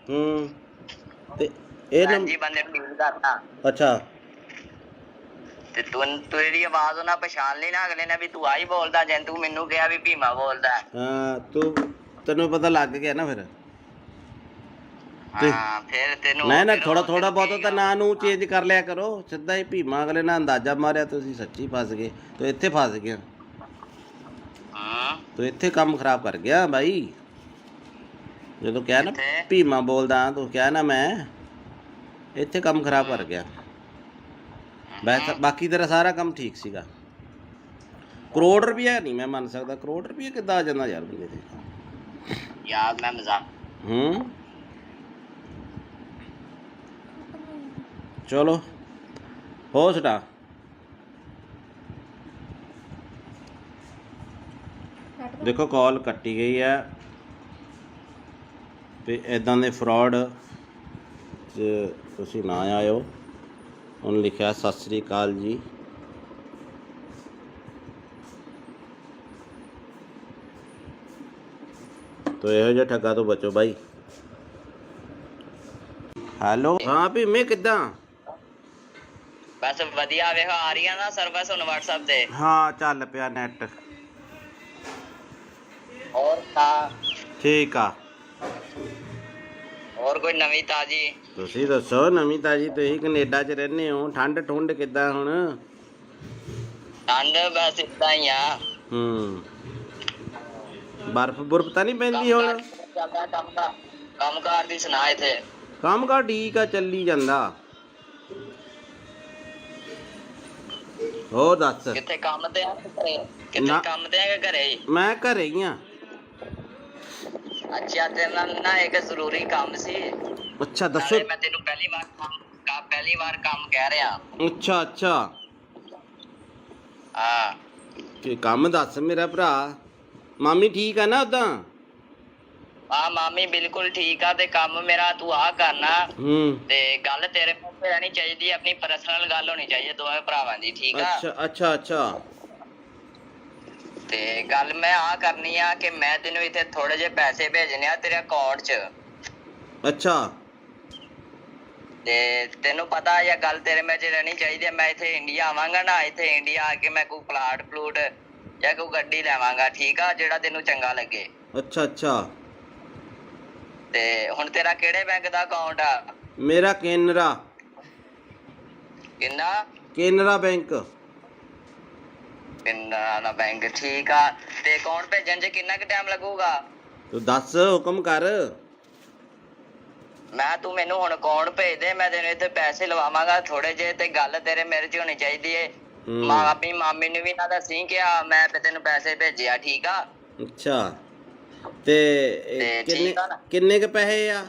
ਤੇ ਇਹ ਜੀ ਬੰਦੇ ਨੂੰ ਡੀਲ ਕਰਦਾ। ਅੱਛਾ ਤੇ ਤੂੰ ਇਹਦੀ ਆਵਾਜ਼ ਉਹਨਾਂ ਪਛਾਣ ਲਈ ਨਾ ਅਗਲੇ ਨੇ ਵੀ ਤੂੰ ਆਹੀ ਬੋਲਦਾ, ਜੇ ਤੂੰ ਮੈਨੂੰ ਕਿਹਾ ਵੀ ਭੀਮਾ ਬੋਲਦਾ। ਤੈਨੂੰ ਪਤਾ ਲੱਗ ਗਿਆ ਨਾ ਫਿਰ? ਹਾਂ ਫਿਰ ਤੈਨੂੰ ਨਾ ਥੋੜਾ ਬਹੁਤ ਤਾਂ ਨਾਂ ਨੂੰ ਚੇਂਜ ਕਰ ਲਿਆ ਕਰੋ। ਸਿੱਧਾ ਹੀ ਭੀਮਾ ਅਗਲੇ ਨਾਲ ਅੰਦਾਜ਼ਾ ਮਾਰਿਆ, ਤੁਸੀਂ ਸੱਚੀ ਫਸ ਗਏ। ਤੂੰ ਇੱਥੇ ਫਸ ਗਿਆ, ਤੂੰ ਇੱਥੇ ਕੰਮ ਖਰਾਬ ਕਰ ਗਿਆ ਬਾਈ। ਜਦੋਂ ਕਿਹਾ ਨਾ ਭੀਮਾ ਬੋਲਦਾ, ਤੂੰ ਕਿਹਾ ਨਾ ਮੈਂ, ਇੱਥੇ ਕੰਮ ਖਰਾਬ ਕਰ ਗਿਆ। ਬਾਕੀ ਤੇਰਾ ਸਾਰਾ ਕੰਮ ਠੀਕ ਸੀਗਾ। ਕਰੋੜ ਰੁਪਇਆ ਨਹੀਂ ਮੈਂ ਮੰਨ ਸਕਦਾ। ਕਰੋੜ ਰੁਪਇਆ ਕਿੱਦਾਂ ਆ ਜਾਂਦਾ ਯਾਰ ਬੰਦੇ ਤੇ? ਯਾਰ ਮੈਂ ਮਜ਼ਾਕ ਚਲੋ ਹੋ ਸਟਾ। ਦੇਖੋ ਕਾਲ ਕੱਟੀ ਗਈ ਹੈ ਤੇ ਇੱਦਾਂ ਦੇ ਫਰਾਡ 'ਚ ਤੁਸੀਂ ਨਾ ਆਇਓ। ਉਹਨੇ ਲਿਖਿਆ ਸਤਿ ਸ੍ਰੀ ਅਕਾਲ ਜੀ। ਤੋ ਇਹੋ ਜਿਹਾ ਠੱਗਾ ਤੋਂ ਬਚੋ ਬਾਈ। ਹੈਲੋ ਹਾਂ ਭੀਮੇ ਕਿੱਦਾਂ? ਬਸ ਵਧੀਆ। ਵੇਖੋ ਆ ਰਹੀ ਆ ਨਾ ਸਰਵਿਸ ਹੁਣ WhatsApp ਤੇ? ਹਾਂ ਚੱਲ ਪਿਆ ਨੈਟ। ਹੋਰ ਤਾਂ ਠੀਕ ਆ। ਹੋਰ ਕੋਈ ਨਵੀਂ ਤਾਜੀ? ਤੁਸੀਂ ਦੱਸੋ ਨਵੀਂ ਤਾਜੀ। ਤੁਸੀਂ ਕੈਨੇਡਾ 'ਚ ਰਹਿੰਦੇ ਹੋ, ਠੰਡ ਠੁੰਡ ਕਿੱਦਾਂ ਹੁਣ? ਠੰਡ ਬਸ ਇਦਾਂ ਹੀ ਆ। ਬਰਫ਼ ਬੁਰਫ਼ ਤਾਂ ਨਹੀਂ ਪੈਂਦੀ ਹੁਣ? ਕੰਮ ਕਾਰ ਦੀ ਸੁਣਾ। ਇੱਥੇ ਕੰਮ ਕਾਰ ਠੀਕ ਆ, ਚੱਲੀ ਜਾਂਦਾ। ਹੋਰ ਦੱਸ ਕਿੱਥੇ ਕੰਮ ਤੇ ਆ? ਕਿੱਥੇ ਕੰਮ ਤੇ ਆ ਕਿ ਘਰੇ ਹੀ? ਮੈਂ ਘਰੇ ਹੀ ਆ। ਅੱਛਾ ਤੇਰੇ ਨਾਲ ਨਾ ਇੱਕ ਜ਼ਰੂਰੀ ਕੰਮ ਸੀ। ਅੱਛਾ ਦੱਸੋ। ਮੈਂ ਤੈਨੂੰ ਪਹਿਲੀ ਵਾਰ ਕੰਮ ਕਹਿ ਰਿਹਾ। ਅੱਛਾ ਅੱਛਾ ਹਾਂ ਕੀ ਕੰਮ ਦੱਸ ਮੇਰਾ ਭਰਾ। ਮਾਮੀ ਠੀਕ ਆ ਨਾ ਉਦਾਂ? ਹਾਂ ਮਾਮੀ ਬਿਲਕੁਲ ਠੀਕ ਆ। ਤੇ ਕੰਮ ਮੇਰਾ ਤੂੰ ਆ ਕਰਨਾ ਤੇ ਗੱਲ ਤੇਰੇ ਪਾਸੇ ਰਹਿਣੀ ਚਾਹੀਦੀ, ਆਪਣੀ ਪਰਸਨਲ ਗੱਲ ਹੋਣੀ ਚਾਹੀਦੀ ਦੋਵੇਂ ਭਰਾਵਾਂ ਦੀ, ਠੀਕ ਆ? ਅੱਛਾ ਅੱਛਾ ਅੱਛਾ ਤੇ ਗੱਲ ਮੈਂ ਆ ਕਰਨੀ ਆ ਕਿ ਮੈਂ ਤੈਨੂੰ ਇੱਥੇ ਥੋੜੇ ਜਿਹੇ ਪੈਸੇ ਭੇਜਣੇ ਆ ਤੇਰੇ ਅਕਾਊਂਟ 'ਚ। ਅੱਛਾ ਤੇ ਤੈਨੂੰ ਪਤਾ ਇਹ ਗੱਲ ਤੇਰੇ ਵਿੱਚ ਰਹਿਣੀ ਚਾਹੀਦੀ ਹੈ। ਮੈਂ ਇੱਥੇ ਇੰਡੀਆ ਆਵਾਂਗਾ ਨਾ, ਇੱਥੇ ਇੰਡੀਆ ਆ ਕੇ ਮੈਂ ਕੋਈ ਪਲਾਟ ਜਾਂ ਕੋਈ ਗੱਡੀ ਲੈਵਾਂਗਾ, ਠੀਕ ਆ? ਜਿਹੜਾ ਤੈਨੂੰ ਚੰਗਾ ਲੱਗੇ। ਅੱਛਾ ਅੱਛਾ ਤੇ ਹੁਣ ਤੇਰਾ ਕਿਹੜੇ ਬੈਂਕ ਦਾ ਅਕਾਊਂਟ ਆ? ਮੇਰਾ ਕੇਨਰਾ ਕਿੰਨਾ? ਕੇਨਰਾ ਬੈਂਕ। ਕਿੰਨਾ ਦਾ ਬੈਂਕ, ਠੀਕ ਆ। ਤੇ ਅਕਾਊਂਟ ਭੇਜਣ 'ਚ ਕਿੰਨਾ ਕੁ ਟਾਈਮ ਲੱਗੂਗਾ? ਤੂੰ ਦੱਸ, ਹੁਕਮ ਕਰ। ਤੂੰ ਮੈਨੂੰ ਹੁਣ ਅਕਾਊਂਟ ਭੇਜ ਦੇ, ਮੈਂ ਤੈਨੂੰ ਇੱਥੇ ਪੈਸੇ ਲਵਾਵਾਂਗਾ ਥੋੜੇ ਜਿਹੇ। ਤੇ ਗੱਲ ਤੇਰੇ ਮੇਰੇ 'ਚ ਹੋਣੀ ਚਾਹੀਦੀ ਏ। ਆਪਣੀ ਮਾਮੀ ਨੂੰ ਵੀ ਨਾ ਦੱਸੀ ਕਿ ਮੈਂ ਤੈਨੂੰ ਪੈਸੇ ਭੇਜਿਆ, ਠੀਕ ਆ? ਅੱਛਾ, ਤੇ ਠੀਕ ਆ ਨਾ? ਕਿੰਨੇ ਕ ਪੈਸੇ ਆ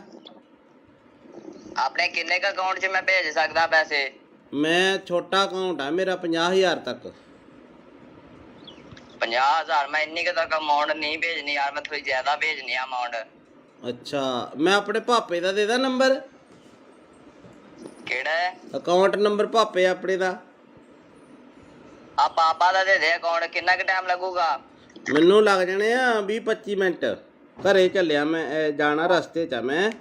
ਆਪਣੇ ਕਿੰਨੇ ਕ ਅਕਾਊਂਟ 'ਚ ਮੈਂ ਭੇਜ ਸਕਦਾ ਪੈਸੇ? ਮੈਂ ਛੋਟਾ ਅਕਾਊਂਟ ਆ ਮੇਰਾ, 50,000 ਤੱਕ। 50,000? ਮੈਂ ਇੰਨੀ ਕੁ ਤੱਕ ਅਮਾਊਂਟ ਨਹੀਂ ਭੇਜਣੀ ਯਾਰ, ਮੈਂ ਥੋੜੀ ਜ਼ਿਆਦਾ ਭੇਜਣੀ ਆ ਅਮਾਊਂਟ। ਅੱਛਾ, ਮੈਂ ਆਪਣੇ ਪਾਪੇ ਦਾ ਦੇ ਦਾਂ ਨੰਬਰ? ਕਿਹੜਾ ਅਕਾਊਂਟ ਨੰਬਰ ਪਾਪੇ ਆਪਣੇ ਦਾ? ਆ ਪਾਪਾ ਦਾ ਦੇ ਦੇ ਅਕਾਊਂਟ। ਕਿੰਨਾ ਕੁ ਟਾਈਮ ਲੱਗੂਗਾ? ਮੈਨੂੰ ਲੱਗ ਜਾਣੇ ਆ 20-25 ਮਿੰਟ। ਘਰੇ ਚੱਲਿਆ ਮੈਂ, ਜਾਣਾ ਰਸਤੇ 'ਚ ਆ ਮੈਂ,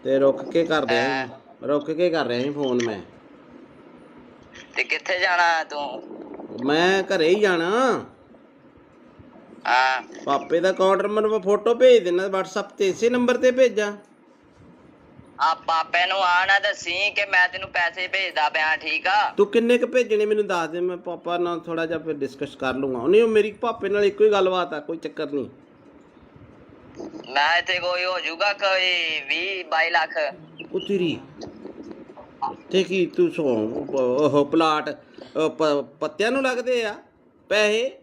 ਤੇ ਰੁਕ ਕੇ ਕਰ ਰਿਹਾ ਸੀ ਫੋਨ ਮੈਂ। ਤੇ ਕਿੱਥੇ ਜਾਣਾ ਤੂੰ? ਮੈਂ ਘਰੇ ਹੀ ਜਾਣਾ। ਹਾਂ, ਪਾਪੇ ਦਾ ਅਕਾਊਂਟ ਨੰਬਰ ਮੈਂ ਫੋਟੋ ਭੇਜ ਦੇਣਾ WhatsApp ਤੇ, ਇਸੇ ਨੰਬਰ ਤੇ ਭੇਜਾਂ? ਆ ਪਾਪੇ ਨੂੰ ਆ ਨਾ ਦੱਸੀ ਕਿ ਮੈਂ ਤੈਨੂੰ ਪੈਸੇ ਭੇਜਦਾ ਪਿਆ, ਠੀਕ ਆ? ਤੂੰ ਕਿੰਨੇ ਕ ਭੇਜਣੇ ਮੈਨੂੰ ਦੱਸ ਦੇ, ਮੈਂ ਪਾਪਾ ਨਾਲ ਥੋੜਾ ਜਿਹਾ ਫਿਰ ਡਿਸਕਸ ਕਰ ਲੂੰਗਾ। ਉਹਨੇ ਮੇਰੀ ਪਾਪੇ ਨਾਲ ਇੱਕੋ ਹੀ ਗੱਲਬਾਤ ਆ, ਕੋਈ ਚੱਕਰ ਨਹੀਂ। ਮੈਂ ਇੱਥੇ ਕੋਈ ਹੋ ਜਾਊਗਾ ਕੋਈ 20-22 ਲੱਖ। ਉਹ ਤੇਰੀ ਤੇ ਕੀ ਤੂੰ ਉਹ ਪਲਾਟ ਪੱਤਿਆਂ ਨੂੰ ਲੱਗਦੇ ਆ ਪੈਸੇ?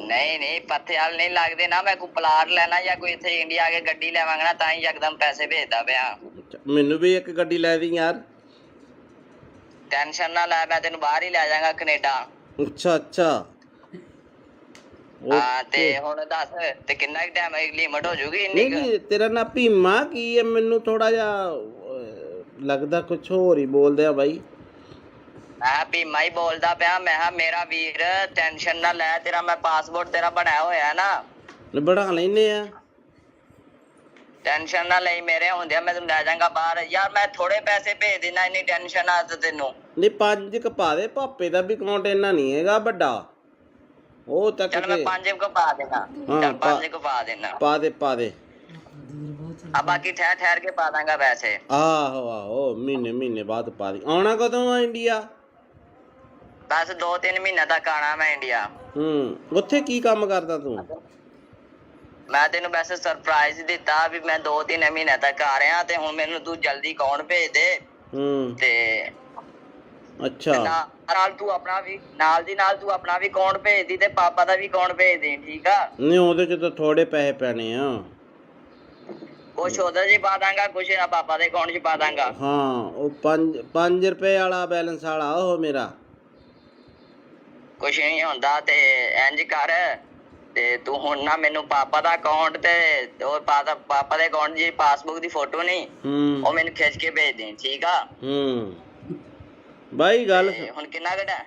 ਨਹੀਂ ਪੱਥੇ ਵਾਲ ਨਹੀਂ ਲੱਗਦੇ ਨਾ। ਮੈਂ ਕੋਈ ਪਲਾਟ ਲੈਣਾ ਜਾਂ ਕੋਈ ਇੱਥੇ ਇੰਡੀਆ ਆ ਕੇ ਗੱਡੀ ਲੈਵਾਂਗਾ ਨਾ, ਤਾਂ ਹੀ ਯਕਦਮ ਪੈਸੇ ਭੇਜਦਾ ਪਿਆ। ਮੈਨੂੰ ਵੀ ਇੱਕ ਗੱਡੀ ਲੈ ਦੀ ਯਾਰ। ਟੈਨਸ਼ਨ ਨਾ ਲੈ, ਮੈਂ ਤੈਨੂੰ ਬਾਹਰ ਹੀ ਲੈ ਜਾਵਾਂਗਾ, ਕੈਨੇਡਾ। ਅੱਛਾ ਹਾਂ, ਤੇ ਹੁਣ ਦੱਸ ਤੇ ਕਿੰਨਾ ਕੁ ਟਾਈਮ ਲਿਮਟ ਹੋ ਜੂਗੀ ਇੰਨੀ ਕੁ? ਨਹੀਂ, ਤੇਰਾ ਨਾਂ ਭੀਮਾ ਕੀ ਹੈ? ਮੈਨੂੰ ਥੋੜਾ ਜਿਹਾ ਲੱਗਦਾ ਕੁਝ ਹੋਰ ਹੀ ਬੋਲਦੇ ਆ ਬਾਈ। ਮੈਂ ਭੀਮਾ ਹੀ ਬੋਲਦਾ ਪਿਆ। ਮੈਂ ਕਿਹਾ ਮੇਰਾ ਵੀਰ ਟੈਨਸ਼ਨ ਨਾ ਲੈ, ਤੇਰਾ ਮੈਂ ਪਾਸਪੋਰਟ ਤੇਰਾ ਬਣਾਇਆ ਹੋਇਆ ਨਾ। ਬਣਾ ਲੈਨੇ ਆ, ਟੈਨਸ਼ਨ ਨਾ ਲਈ, ਮੇਰੇ ਹੁੰਦਿਆਂ ਮੈਂ ਤੈਨੂੰ ਲੈ ਜਾਵਾਂਗਾ ਬਾਹਰ। ਯਾਰ ਮੈਂ ਥੋੜੇ ਪੈਸੇ ਭੇਜ ਦੇਣਾ, ਇੰਨੀ ਟੈਨਸ਼ਨ ਆ ਤੈਨੂੰ? ਨਹੀਂ 5 ਕ ਪਾ ਦੇ, ਪਾਪੇ ਦਾ ਵੀ ਅਕਾਊਂਟ ਇੰਨਾ ਨਹੀਂ ਹੈਗਾ ਵੱਡਾ। ਉਹ ਤੱਕ ਚੱਲ ਮੈਂ 5 ਕੁ ਪਾ ਦੇਣਾ। ਚੱਲ 5 ਕੁ ਪਾ ਦੇਣਾ। ਪਾ ਦੇ। ਆ ਬਾਕੀ ਠਹਿਰ ਕੇ ਪਾ ਦਾਂਗਾ ਪੈਸੇ। ਆਹੋ ਮਹੀਨੇ ਬਾਅਦ ਪਾ ਦੀ। ਆਉਣਾ ਕਦੋਂ ਆ ਇੰਡੀਆ? ਬਸ 2-3 ਮਹੀਨੇ ਤੱਕ ਆਣਾ ਮੈਂ ਇੰਡੀਆ। ਉੱਥੇ ਕੀ ਕੰਮ ਕਰਦਾ ਤੂੰ? ਮੈਂ ਤੈਨੂੰ ਵੈਸੇ ਸਰਪ੍ਰਾਈਜ਼ ਦਿੱਤਾ ਵੀ ਮੈਂ 2-3 ਮਹੀਨੇ ਤੱਕ ਆ ਰਿਹਾ, ਤੇ ਹੁਣ ਮੈਨੂੰ ਤੂੰ ਜਲਦੀ ਅਕਾਊਂਟ ਭੇਜ ਦੇ। ਤੇ ਅੱਛਾ, ਨਾਲ ਤੂੰ ਆਪਣਾ ਵੀ ਨਾਲ ਤੂੰ ਆਪਣਾ ਵੀ ਅਕਾਊਂਟ ਭੇਜ ਦੀ, ਤੇ ਪਾਪਾ ਦਾ ਵੀ ਅਕਾਊਂਟ ਭੇਜ ਦੇ, ਠੀਕ ਆ? ਨਹੀਂ ਉਹਦੇ ਚ ਤਾਂ ਥੋੜੇ ਪੈਸੇ ਪੈਣੇ ਆ। ਕੁਛ ਉਹਦੇ 'ਚ ਪਾ ਦਾਂਗਾ, ਕੁਛ ਪਾਪਾ ਦੇ ਅਕਾਊਂਟ 'ਚ ਪਾ ਦਾਂਗਾ। ਹਾਂ, ਉਹ 5 ਰੁਪਏ ਵਾਲਾ ਬੈਲੈਂਸ ਵਾਲਾ ਉਹ ਮੇਰਾ। ਕੁਛ ਨਹੀਂ ਹੁੰਦਾ। ਤੇ ਇੰਜ ਕਰ, ਤੇ ਤੂੰ ਹੁਣ ਨਾ ਮੈਨੂੰ ਪਾਪਾ ਦਾ ਅਕਾਊਂਟ ਤੇ ਉਹ ਪਾਪਾ ਦੇ ਅਕਾਊਂਟ ਦੀ ਪਾਸਬੁੱਕ ਦੀ ਫੋਟੋ ਨਹੀਂ, ਉਹ ਮੈਨੂੰ ਖਿੱਚ ਕੇ ਭੇਜ ਦੇ, ਠੀਕ ਆ? ਬਾਈ ਗੱਲ ਹੁਣ ਕਿੰਨਾ ਘਟਾ?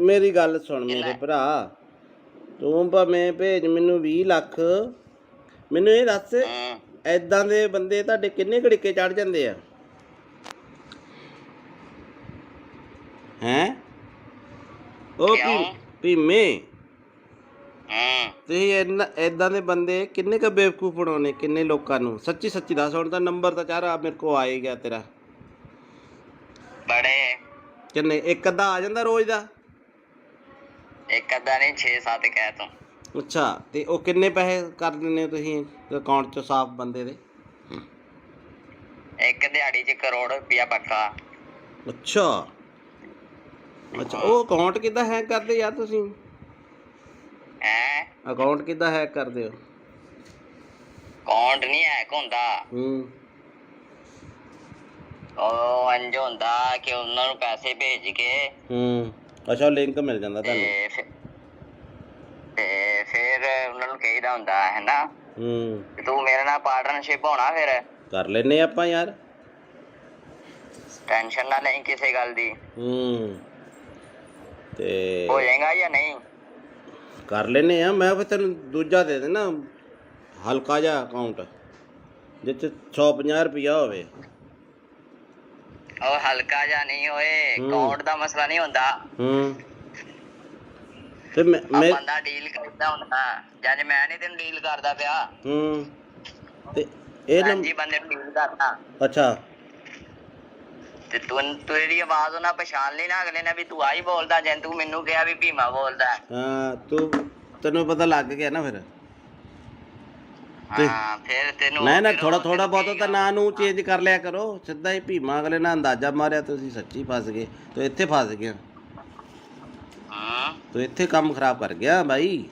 ਮੇਰੀ ਗੱਲ ਸੁਣ ਮੇਰੇ ਭਰਾ, ਤੂੰ ਭਾਵੇਂ ਭੇਜ ਮੈਨੂੰ 20 ਲੱਖ। ਮੈਨੂੰ ਇਹ ਦੱਸ, ਏਦਾਂ ਦੇ ਬੰਦੇ ਤੁਹਾਡੇ ਕਿੰਨੇ ਘੜੀਕੇ ਚੜ ਜਾਂਦੇ ਆ? ਹੈਂ ਉਹ ਭੀਮੇ, ਤੁਸੀਂ ਏਦਾਂ ਦੇ ਬੰਦੇ ਕਿੰਨੇ ਕ ਬੇਵਕੂਫ ਬਣਾਉਣੇ, ਕਿੰਨੇ ਲੋਕਾਂ ਨੂੰ? ਸੱਚੀ ਦੱਸ। ਹੁਣ ਤਾਂ ਨੰਬਰ ਤਾਂ ਚਾਰਾ ਮੇਰੇ ਕੋਲ ਆ ਹੀ ਗਿਆ ਤੇਰਾ। ਬੜੇ ਕਿੰਨੇ? ਇੱਕ ਅੱਧਾ ਆ ਜਾਂਦਾ ਰੋਜ਼ ਦਾ? ਇੱਕ ਅੱਧਾ ਨਹੀਂ, 6-7 ਕਹਿ ਤੂੰ। ਅੱਛਾ, ਤੇ ਉਹ ਕਿੰਨੇ ਪੈਸੇ ਕਰ ਦਿੰਦੇ ਹੋ ਤੁਸੀਂ ਅਕਾਊਂਟ 'ਚ ਸਾਫ਼ ਬੰਦੇ ਦੇ? ਇੱਕ ਦਿਹਾੜੀ 'ਚ 1 ਕਰੋੜ ਰੁਪਇਆ ਪੱਕਾ। ਅੱਛਾ, ਉਹ ਅਕਾਊਂਟ ਕਿੱਦਾਂ ਹੈਕ ਕਰਦੇ ਯਾਰ ਤੁਸੀਂ? ਅਕਾਊਂਟ ਕਿੱਦਾਂ ਹੈਕ ਕਰਦੇ ਹੋ? ਅਕਾਊਂਟ ਨਹੀਂ ਹੈਕ ਹੁੰਦਾ। ਉਹ ਇੰਝ ਹੁੰਦਾ ਕਿ ਉਹਨਾਂ ਨੂੰ ਪੈਸੇ ਭੇਜ ਕੇ ਅੱਛਾ, ਲਿੰਕ ਮਿਲ ਜਾਂਦਾ ਤੁਹਾਨੂੰ? ਤੇ ਫਿਰ ਉਹਨਾਂ ਨੂੰ ਕਹੀਦਾ ਹੁੰਦਾ ਹੈ ਨਾ, ਤੂੰ ਮੇਰੇ ਨਾਲ ਪਾਰਟਨਰਸ਼ਿਪ ਹੋਣਾ, ਫਿਰ ਕਰ ਲੈਨੇ ਆਪਾਂ ਯਾਰ। ਟੈਨਸ਼ਨ ਨਾ ਲਈ ਕਿਸੇ ਗੱਲ ਦੀ। ਤੇ ਹੋ ਜਾਏਗਾ ਜਾਂ ਨਹੀਂ? ਕਰ ਲੈਨੇ ਆ। ਮੈਂ ਫਿਰ ਤੈਨੂੰ ਦੂਜਾ ਦੇ ਦੇਣਾ, ਹਲਕਾ ਜਿਹਾ ਅਕਾਊਂਟ ਜਿਸ 'ਚ 150 ਰੁਪਇਆ ਹੋਵੇ। ਉਹ ਹਲਕਾ ਜਿਹਾ ਨਹੀਂ ਹੋਏ, ਅਕਾਊਂਟ ਦਾ ਮਸਲਾ ਨਹੀਂ ਹੁੰਦਾ। ਤੇ ਮੈਂ ਬੰਦਾ ਡੀਲ ਕਰਦਾ ਹੁੰਦਾ, ਜਦ ਮੈਂ ਨਹੀਂ ਤੈਨੂੰ ਡੀਲ ਕਰਦਾ ਪਿਆ। ਤੇ ਇਹ ਹਾਂਜੀ ਬੰਦੇ ਨੂੰ ਡੀਲ ਕਰਦਾ। ਅੱਛਾ ਤੇ ਤੂੰ ਇਹਦੀ ਆਵਾਜ਼ ਉਹਨਾਂ ਪਛਾਣ ਲਈ ਨਾ ਅਗਲੇ ਨੇ ਵੀ ਤੂੰ ਆਹੀ ਬੋਲਦਾ, ਜੇ ਤੂੰ ਮੈਨੂੰ ਕਿਹਾ ਵੀ ਭੀਮਾ ਬੋਲਦਾ। ਹਾਂ ਤੈਨੂੰ ਪਤਾ ਲੱਗ ਗਿਆ ਨਾ ਫਿਰ। ਹਾਂ ਫਿਰ ਤੈਨੂੰ ਨਹੀਂ ਨਾ ਫਿਰ ਥੋੜਾ ਉਹ ਥੋੜਾ ਤੈਨੂੰ ਬਹੁਤ ਤਾਂ ਕਹੇਗਾ। ਨਾਂ ਨੂੰ ਚੇਂਜ ਕਰ ਲਿਆ ਕਰੋ। ਸਿੱਧਾ ਹੀ ਭੀਮਾ ਅਗਲੇ ਨਾਲ ਅੰਦਾਜ਼ਾ ਮਾਰਿਆ ਤੁਸੀਂ ਸੱਚੀ ਫਸ ਗਏ। ਤੂੰ ਇੱਥੇ ਫਸ ਗਿਆ, ਹਾਂ ਤੂੰ ਇੱਥੇ ਕੰਮ ਖਰਾਬ ਕਰ ਗਿਆ ਬਾਈ।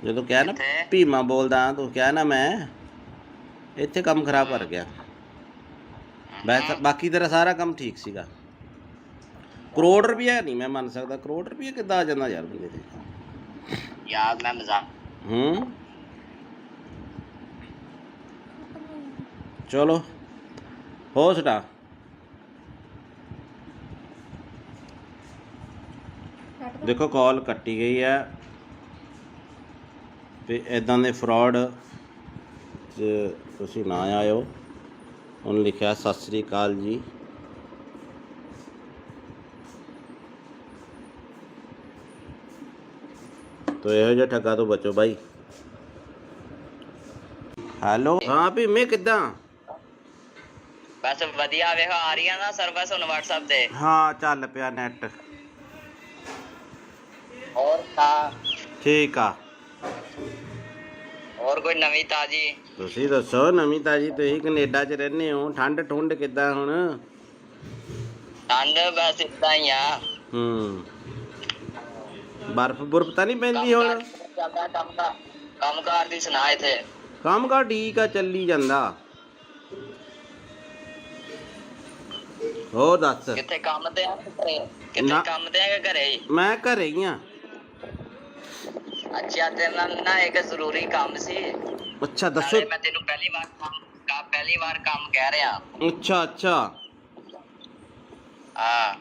ਜਦੋਂ ਕਿਹਾ ਨਾ ਕਿੱਥੇ? ਭੀਮਾ ਬੋਲਦਾ, ਤੂੰ ਕਿਹਾ ਨਾ ਮੈਂ ਇੱਥੇ ਕੰਮ ਖਰਾਬ ਕਰ ਗਿਆ। ਬਾਕੀ ਤੇਰਾ ਸਾਰਾ ਕੰਮ ਠੀਕ ਸੀਗਾ। ਕਰੋੜ ਰੁਪਇਆ ਨਹੀਂ ਮੈਂ ਮੰਨ ਸਕਦਾ। ਕਰੋੜ ਰੁਪਇਆ ਕਿੱਦਾਂ ਆ ਜਾਂਦਾ ਯਾਰ ਬੰਦੇ ਤੇ। ਯਾਰ ਮੈਂ ਮਜ਼ਾਕ ਚਲੋ ਹੋ ਸਟਾ ਦੇਖੋ ਕਾਲ ਕੱਟੀ ਗਈ ਹੈ ਤੇ ਇਦਾਂ ਦੇ ਫਰਾਡ ਤੁਸੀਂ ਨਾ ਆਇਓ। ਉਹਨੇ ਲਿਖਿਆ ਸਤਿ ਸ੍ਰੀ ਅਕਾਲ ਜੀ। ਤੋ ਇਹੋ ਜਿਹਾ ਠੱਗਾ ਤੋਂ ਬਚੋ ਬਾਈ। ਹੈਲੋ ਹਾਂ ਭੀਮੇ ਕਿੱਦਾਂ? ਬਸ ਵਧੀਆ ਵੇਖੋ ਆ ਰਹੀ ਆ ਨਾ ਸਰਵਿਸ ਹੁਣ WhatsApp ਤੇ। ਹਾਂ ਚੱਲ ਪਿਆ ਨੈਟ। ਹੋਰ ਤਾਂ ਠੀਕ ਆ। ਹੋਰ ਕੋਈ ਨਵੀਂ ਤਾਜੀ? ਤੁਸੀਂ ਦੱਸੋ ਨਵੀਂ ਤਾਜੀ। ਤੁਸੀਂ ਕੈਨੇਡਾ 'ਚ ਰਹਿੰਦੇ ਹੋ। ਠੰਡ ਠੁੰਡ ਕਿੱਦਾਂ ਹੁਣ? ਠੰਡ ਬਸ ਇਦਾਂ ਹੀ ਆ। ਬਰਫ਼ ਬੁਰਫ਼ ਤਾਂ ਨਹੀਂ ਪੈਂਦੀ ਹੁਣ? ਕੰਮ ਕਾਰ ਦੀ ਸੁਣਾ ਇੱਥੇ। ਕੰਮ ਕਾਰ ਠੀਕ ਆ ਚੱਲੀ ਜਾਂਦਾ। ਹੋਰ ਦੱਸ। ਕਿੱਥੇ ਕੰਮ ਤੇ ਆ ਘਰੇ? ਕਿੱਥੇ ਕੰਮ ਤੇ ਆ ਕਿ ਘਰੇ ਹੀ? ਮੈਂ ਘਰੇ ਹੀ ਆ। ਅੱਛਾ ਤੇਰੇ ਨਾਲ ਨਾ ਇੱਕ ਜ਼ਰੂਰੀ ਕੰਮ ਸੀ। ਅੱਛਾ ਦੱਸੋ। ਮੈਂ ਤੈਨੂੰ ਪਹਿਲੀ ਵਾਰ ਕੰਮ ਕਹਿ ਰਿਹਾ। ਅੱਛਾ ਅੱਛਾ ਹਾਂ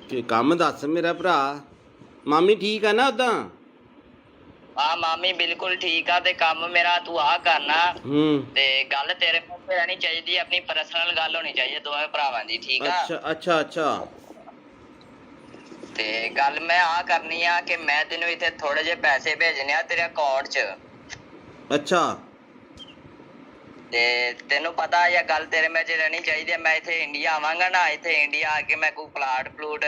ਕੀ ਕੰਮ ਦੱਸ ਮੇਰਾ ਭਰਾ। ਮਾਮੀ ਠੀਕ ਆ ਨਾ ਉਦਾਂ? ਹਾਂ ਮਾਮੀ ਬਿਲਕੁਲ ਠੀਕ ਆ। ਤੇ ਕੰਮ ਮੇਰਾ ਤੂੰ ਆ ਕਰਨਾ। ਤੇ ਗੱਲ ਤੇਰੇ ਮੂੰਹ ਤੇ ਰਹਿਣੀ ਚਾਹੀਦੀ, ਆਪਣੀ ਪਰਸਨਲ ਗੱਲ ਹੋਣੀ ਚਾਹੀਦੀ ਦੋਵੇਂ ਭਰਾਵਾਂ ਦੀ, ਠੀਕ ਆ? ਅੱਛਾ ਅੱਛਾ ਅੱਛਾ ਤੇ ਗੱਲ ਮੈਂ ਆ ਕਰਨੀ ਆ ਕਿ ਮੈਂ ਤੈਨੂੰ ਇੱਥੇ ਥੋੜੇ ਜਿਹੇ ਪੈਸੇ ਭੇਜਣੇ ਆ ਤੇਰੇ ਅਕਾਊਂਟ 'ਚ। ਅੱਛਾ ਤੇ ਤੈਨੂੰ ਪਤਾ ਇਹ ਗੱਲ ਤੇਰੇ ਵਿੱਚ ਰਹਿਣੀ ਚਾਹੀਦੀ ਹੈ। ਮੈਂ ਇੱਥੇ ਇੰਡੀਆ ਆਵਾਂਗਾ ਨਾ, ਇੱਥੇ ਇੰਡੀਆ ਆ ਕੇ ਮੈਂ ਕੋਈ ਪਲਾਟ ਪਲੂਟ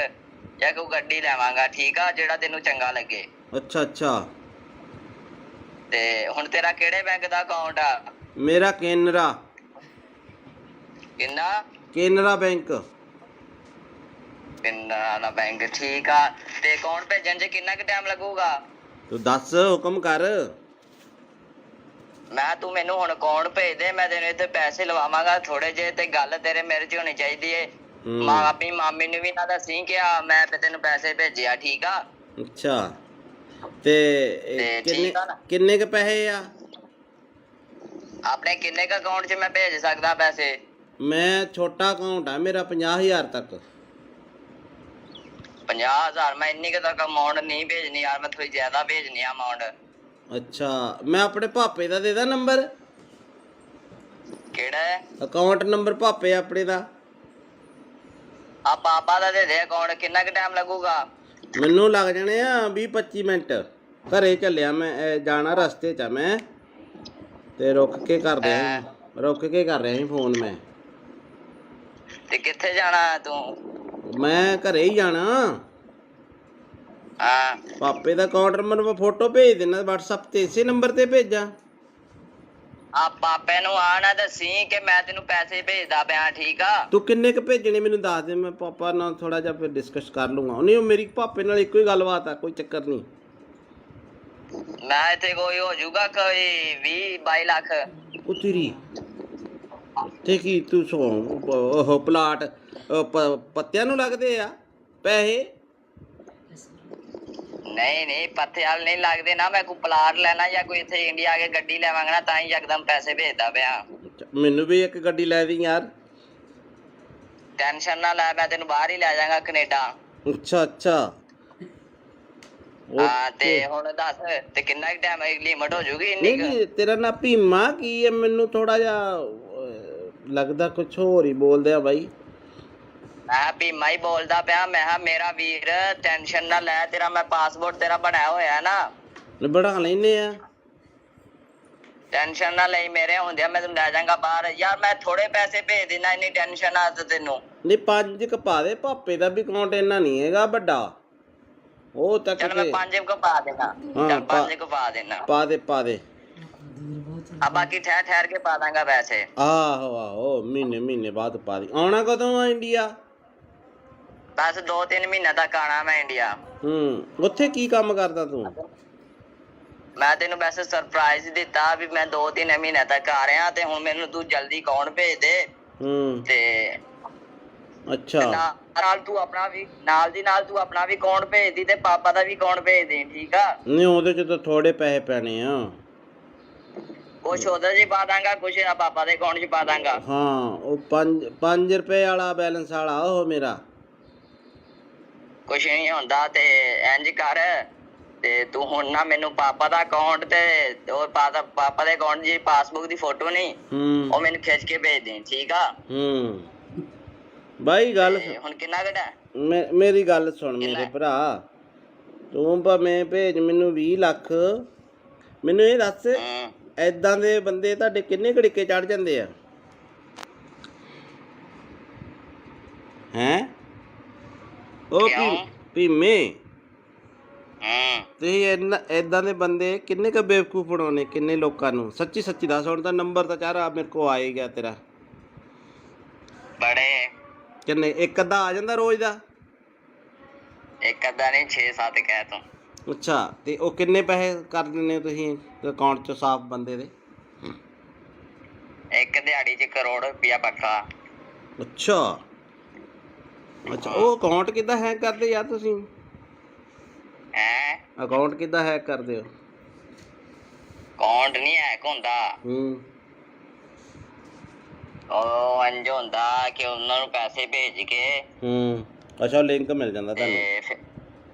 ਜਾਂ ਕੋਈ ਗੱਡੀ ਲੈਵਾਂਗਾ, ਠੀਕ ਆ? ਜਿਹੜਾ ਤੈਨੂੰ ਚੰਗਾ ਲੱਗੇ। ਅੱਛਾ ਅੱਛਾ ਤੇ ਹੁਣ ਤੇਰਾ ਕਿਹੜੇ ਬੈਂਕ ਦਾ ਅਕਾਊਂਟ ਆ? ਮੇਰਾ ਕੇਨਰਾ। ਕਿੰਨਾ? ਕੇਨਰਾ ਬੈਂਕ। ਕੇਨਰਾ ਦਾ ਬੈਂਕ, ਠੀਕ ਆ। ਤੇ ਅਕਾਊਂਟ ਭੇਜਣ 'ਚ ਕਿੰਨਾ ਕੁ ਟਾਈਮ ਲੱਗੂਗਾ? ਤੂੰ ਦੱਸ ਹੁਕਮ ਕਰ। ਤੂੰ ਮੈਨੂੰ ਹੁਣ ਅਕਾਊਂਟ ਭੇਜ ਦੇ, ਮੈਂ ਤੈਨੂੰ ਇੱਥੇ ਪੈਸੇ ਲਵਾਵਾਂਗਾ ਥੋੜੇ ਜਿਹੇ। ਤੇ ਗੱਲ ਤੇਰੇ ਮੇਰੇ 'ਚ ਹੋਣੀ ਚਾਹੀਦੀ ਏ। ਆਪਣੀ ਮਾਮੀ ਨੂੰ ਵੀ ਨਾ ਦੱਸੀ ਕਿ ਮੈਂ ਤੈਨੂੰ ਪੈਸੇ ਭੇਜਿਆ, ਠੀਕ ਆ? ਅੱਛਾ ਤੇ ਕਿੰਨੇ ਕ ਪੈਸੇ ਆ ਆਪਣੇ? ਕਿੰਨੇ ਕ ਅਕਾਊਂਟ 'ਚ ਮੈਂ ਭੇਜ ਸਕਦਾ ਪੈਸੇ? ਮੈਂ ਛੋਟਾ ਅਕਾਊਂਟ ਆ ਮੇਰਾ 50,000 ਤੱਕ। 50,000? ਮੈਂ ਇੰਨੀ ਕੁ ਤੱਕ ਅਮਾਊਂਟ ਨਹੀਂ ਭੇਜਣੀ ਯਾਰ, ਮੈਂ ਥੋੜੀ ਜ਼ਿਆਦਾ ਭੇਜਣੀ ਆ ਅਮਾਊਂਟ। ਅੱਛਾ ਮੈਂ ਆਪਣੇ ਪਾਪੇ ਦਾ ਦੇ ਦਾਂ ਨੰਬਰ? ਕਿਹੜਾ ਅਕਾਊਂਟ ਨੰਬਰ? ਪਾਪੇ ਆਪਣੇ ਦਾ। ਆ ਪਾਪਾ ਦਾ ਦੇ ਦੇ ਅਕਾਊਂਟ। ਕਿੰਨਾ ਕੁ ਟਾਈਮ ਲੱਗੂਗਾ? ਮੈਨੂੰ ਲੱਗ ਜਾਣੇ ਆ 20-25 ਮਿੰਟ। ਘਰੇ ਚੱਲਿਆ ਮੈਂ, ਜਾਣਾ ਰਸਤੇ 'ਚ ਆ ਮੈਂ। ਤੇ ਰੁਕ ਕੇ ਕਰ ਰਿਹਾ ਸੀ ਫੋਨ ਮੈਂ। ਤੇ ਕਿੱਥੇ ਜਾਣਾ ਤੂੰ? ਮੈਂ ਘਰੇ ਹੀ ਜਾਣਾ। ਹਾਂ ਪਾਪੇ ਦਾ ਅਕਾਊਂਟ ਨੰਬਰ ਮੈਂ ਫੋਟੋ ਭੇਜ ਦੇਣਾ WhatsApp ਤੇ। ਇਸੇ ਨੰਬਰ ਤੇ ਭੇਜਾਂ? ਆ ਪਾਪੇ ਨੂੰ ਆ ਨਾ ਦੱਸੀ ਕਿ ਮੈਂ ਤੈਨੂੰ ਪੈਸੇ ਭੇਜਦਾ ਪਿਆ, ਠੀਕ ਆ? ਤੂੰ ਕਿੰਨੇ ਕ ਭੇਜਣੇ ਮੈਨੂੰ ਦੱਸ ਦੇ। ਮੈਂ ਪਾਪਾ ਨਾਲ ਥੋੜਾ ਜਿਹਾ ਫਿਰ ਡਿਸਕਸ ਕਰ ਲੂੰਗਾ। ਨਹੀਂ ਮੇਰੀ ਪਾਪੇ ਨਾਲ ਇੱਕੋ ਹੀ ਗੱਲਬਾਤ ਆ, ਕੋਈ ਚੱਕਰ ਨਹੀਂ। ਮੈਂ ਇੱਥੇ ਕੋਈ ਹੋ ਜਾਊਗਾ ਕੋਈ 20-22 ਲੱਖ। ਉਹ ਤੇਰੀ ਤੇ ਕੀ ਤੂੰ ਉਹ ਪਲਾਟ ਪੱਤਿਆਂ ਨੂੰ ਲੱਗਦੇ ਆ ਪੈਸੇ? ਨਹੀਂ ਪੱਥੇ ਵਾਲ ਨਹੀਂ ਲੱਗਦੇ ਨਾ। ਮੈਂ ਕੋਈ ਪਲਾਟ ਲੈਣਾ ਜਾਂ ਕੋਈ ਇੱਥੇ ਇੰਡੀਆ ਆ ਕੇ ਗੱਡੀ ਲੈਵਾਂਗਾ ਨਾ, ਤਾਂ ਹੀ ਯਕਦਮ ਪੈਸੇ ਭੇਜਦਾ ਪਿਆ। ਮੈਨੂੰ ਵੀ ਇੱਕ ਗੱਡੀ ਲੈ ਦੀ ਯਾਰ। ਟੈਨਸ਼ਨ ਨਾ ਲੈ, ਮੈਂ ਤੈਨੂੰ ਬਾਹਰ ਹੀ ਲੈ ਜਾਵਾਂਗਾ ਕੈਨੇਡਾ। ਅੱਛਾ ਅੱਛਾ ਹਾਂ ਤੇ ਹੁਣ ਦੱਸ ਤੇ ਕਿੰਨਾ ਕੁ ਟਾਈਮ ਲਿਮਟ ਹੋ ਜੂਗੀ ਇੰਨੀ ਕੁ? ਨਹੀਂ ਤੇਰਾ ਨਾਂ ਭੀਮਾ ਕੀ ਹੈ? ਮੈਨੂੰ ਥੋੜਾ ਜਿਹਾ ਲੱਗਦਾ ਕੁਛ ਹੋਰ ਹੀ ਬੋਲਦੇ ਆ ਬਾਈ। ਮੈਂ ਭੀਮਾ ਹੀ ਬੋਲਦਾ ਪਿਆ। ਮੈਂ ਕਿਹਾ ਮੇਰਾ ਵੀਰ ਟੈਨਸ਼ਨ ਨਾ ਲੈ, ਤੇਰਾ ਮੈਂ ਪਾਸਪੋਰਟ ਤੇਰਾ ਬਣਾਇਆ ਹੋਇਆ ਨਾ। ਬਣਾ ਲੈਨੇ ਆ। ਟੈਨਸ਼ਨ ਨਾ ਲਈ, ਮੇਰੇ ਹੁੰਦਿਆਂ ਮੈਂ ਤੈਨੂੰ ਲੈ ਜਾਵਾਂਗਾ ਬਾਹਰ। ਯਾਰ ਮੈਂ ਥੋੜੇ ਪੈਸੇ ਭੇਜ ਦੇਣਾ, ਇੰਨੀ ਟੈਨਸ਼ਨ ਆ ਤੇ ਤੈਨੂੰ। ਨਹੀਂ 5 ਕ ਪਾ ਦੇ, ਪਾਪੇ ਦਾ ਵੀ ਅਕਾਊਂਟ ਇੰਨਾ ਨਹੀਂ ਹੈਗਾ ਵੱਡਾ, ਉਹ ਤੱਕ ਚੱਲ ਮੈਂ 5 ਕੁ ਪਾ ਦੇਣਾ। ਹਾਂ, ਚੱਲ 5 ਕੁ ਪਾ ਦੇਣਾ। ਪਾ ਦੇ ਪਾ ਦੇ। ਆ ਬਾਕੀ ਠਹਿਰ ਠਹਿਰ ਕੇ ਪਾ ਦਾਂਗਾ ਪੈਸੇ। ਆਹੋ ਆਹੋ, ਮਹੀਨੇ ਬਾਅਦ ਪਾ ਦੀ। ਆਉਣਾ ਕਦੋਂ ਆ ਇੰਡੀਆ? ਬਸ 2-3 ਮਹੀਨੇ ਤੱਕ ਆਣਾ ਮੈਂ ਇੰਡੀਆ। ਉੱਥੇ ਕੀ ਕੰਮ ਕਰਦਾ ਤੂੰ? ਮੈਂ ਤੈਨੂੰ ਵੈਸੇ ਸਰਪ੍ਰਾਈਜ਼ ਦਿੱਤਾ ਵੀ ਮੈਂ 2-3 ਮਹੀਨੇ ਤੱਕ ਆ ਰਿਹਾ, ਤੇ ਹੁਣ ਮੈਨੂੰ ਤੂੰ ਜਲਦੀ ਅਕਾਊਂਟ ਭੇਜ ਦੇ। ਤੇ ਅੱਛਾ, ਨਾਲ ਤੂੰ ਆਪਣਾ ਵੀ ਨਾਲ ਦੀ ਨਾਲ ਤੂੰ ਆਪਣਾ ਵੀ ਅਕਾਊਂਟ ਭੇਜ ਦੀ, ਤੇ ਪਾਪਾ ਦਾ ਵੀ ਅਕਾਊਂਟ ਭੇਜ ਦੇ, ਠੀਕ ਆ? ਨਹੀਂ ਉਹਦੇ ਚ ਤਾਂ ਥੋੜੇ ਪੈਸੇ ਪੈਣੇ ਆ। ਕੁਛ ਉਹਦੇ ਚ ਪਾ ਦਾਂਗਾ, ਕੁਛ ਪਾਪਾ ਦੇ ਅਕਾਊਂਟ ਚ ਪਾ ਦਾਂਗਾ। ਹਾਂ, ਉਹ 5 ਰੁਪਏ ਵਾਲਾ ਬੈਲੈਂਸ ਵਾਲਾ ਉਹ ਮੇਰਾ। ਕੁਛ ਨਹੀਂ ਹੁੰਦਾ, ਤੇ ਇੰਜ ਕਰ, ਤੇ ਤੂੰ ਹੁਣ ਨਾ ਮੈਨੂੰ ਪਾਪਾ ਦਾ ਅਕਾਊਂਟ ਤੇ ਉਹ ਪਾਪਾ ਦੇ ਅਕਾਊਂਟ ਦੀ ਪਾਸਬੁੱਕ ਦੀ ਫੋਟੋ ਨਹੀਂ, ਉਹ ਮੈਨੂੰ ਖਿੱਚ ਕੇ ਭੇਜ ਦੇ, ਠੀਕ ਆ? ਬਾਈ ਗੱਲ ਹੁਣ ਕਿੰਨਾ ਘਟਾ? ਮੇਰੀ ਗੱਲ ਸੁਣ ਮੇਰੇ ਭਰਾ, ਤੂੰ ਭਾਵੇਂ ਭੇਜ ਮੈਨੂੰ 20 ਲੱਖ, ਮੈਨੂੰ ਇਹ ਦੱਸ ਏਦਾਂ ਦੇ ਬੰਦੇ ਤੁਹਾਡੇ ਕਿੰਨੇ ਘੜੀਕੇ ਚੜ ਜਾਂਦੇ ਆ? ਹੈਂ ਉਹ ਭੀਮੇ, ਤੁਸੀਂ ਏਦਾਂ ਦੇ ਬੰਦੇ ਕਿੰਨੇ ਕੁ ਬੇਵਕੂਫ ਬਣਾਉਣੇ, ਕਿੰਨੇ ਲੋਕਾਂ ਨੂੰ? ਸੱਚੀ ਸੱਚੀ ਦੱਸ। ਹੁਣ ਤਾਂ ਨੰਬਰ ਤਾਂ ਚਾਰਾ ਮੇਰੇ ਕੋਲ ਆ ਹੀ ਗਿਆ ਤੇਰਾ। ਬੜੇ ਕਿੰਨੇ? ਇੱਕ ਅੱਧਾ ਆ ਜਾਂਦਾ ਰੋਜ਼ ਦਾ? ਇੱਕ ਅੱਧਾ ਨਹੀਂ, 6-7 ਕਹਿ ਤੂੰ। ਅੱਛਾ, ਤੇ ਉਹ ਕਿੰਨੇ ਪੈਸੇ ਕਰ ਦਿੰਦੇ ਹੋ ਤੁਸੀਂ ਅਕਾਊਂਟ 'ਚ ਸਾਫ਼ ਬੰਦੇ ਦੇ? ਇੱਕ ਦਿਹਾੜੀ 'ਚ ਕਰੋੜ ਰੁਪਇਆ ਪੱਕਾ। ਅੱਛਾ ਅੱਛਾ, ਉਹ ਅਕਾਊਂਟ ਕਿੱਦਾਂ ਹੈਕ ਕਰਦੇ ਯਾਰ ਤੁਸੀਂ? ਅਕਾਊਂਟ ਕਿੱਦਾਂ ਹੈਕ ਕਰਦੇ ਹੋ? ਅਕਾਊਂਟ ਨਹੀਂ ਹੈਕ ਹੁੰਦਾ, ਉਹ ਇੰਝ ਹੁੰਦਾ ਕਿ ਉਹਨਾਂ ਨੂੰ ਪੈਸੇ ਭੇਜ ਕੇ ਅੱਛਾ, ਲਿੰਕ ਮਿਲ ਜਾਂਦਾ ਤੁਹਾਨੂੰ,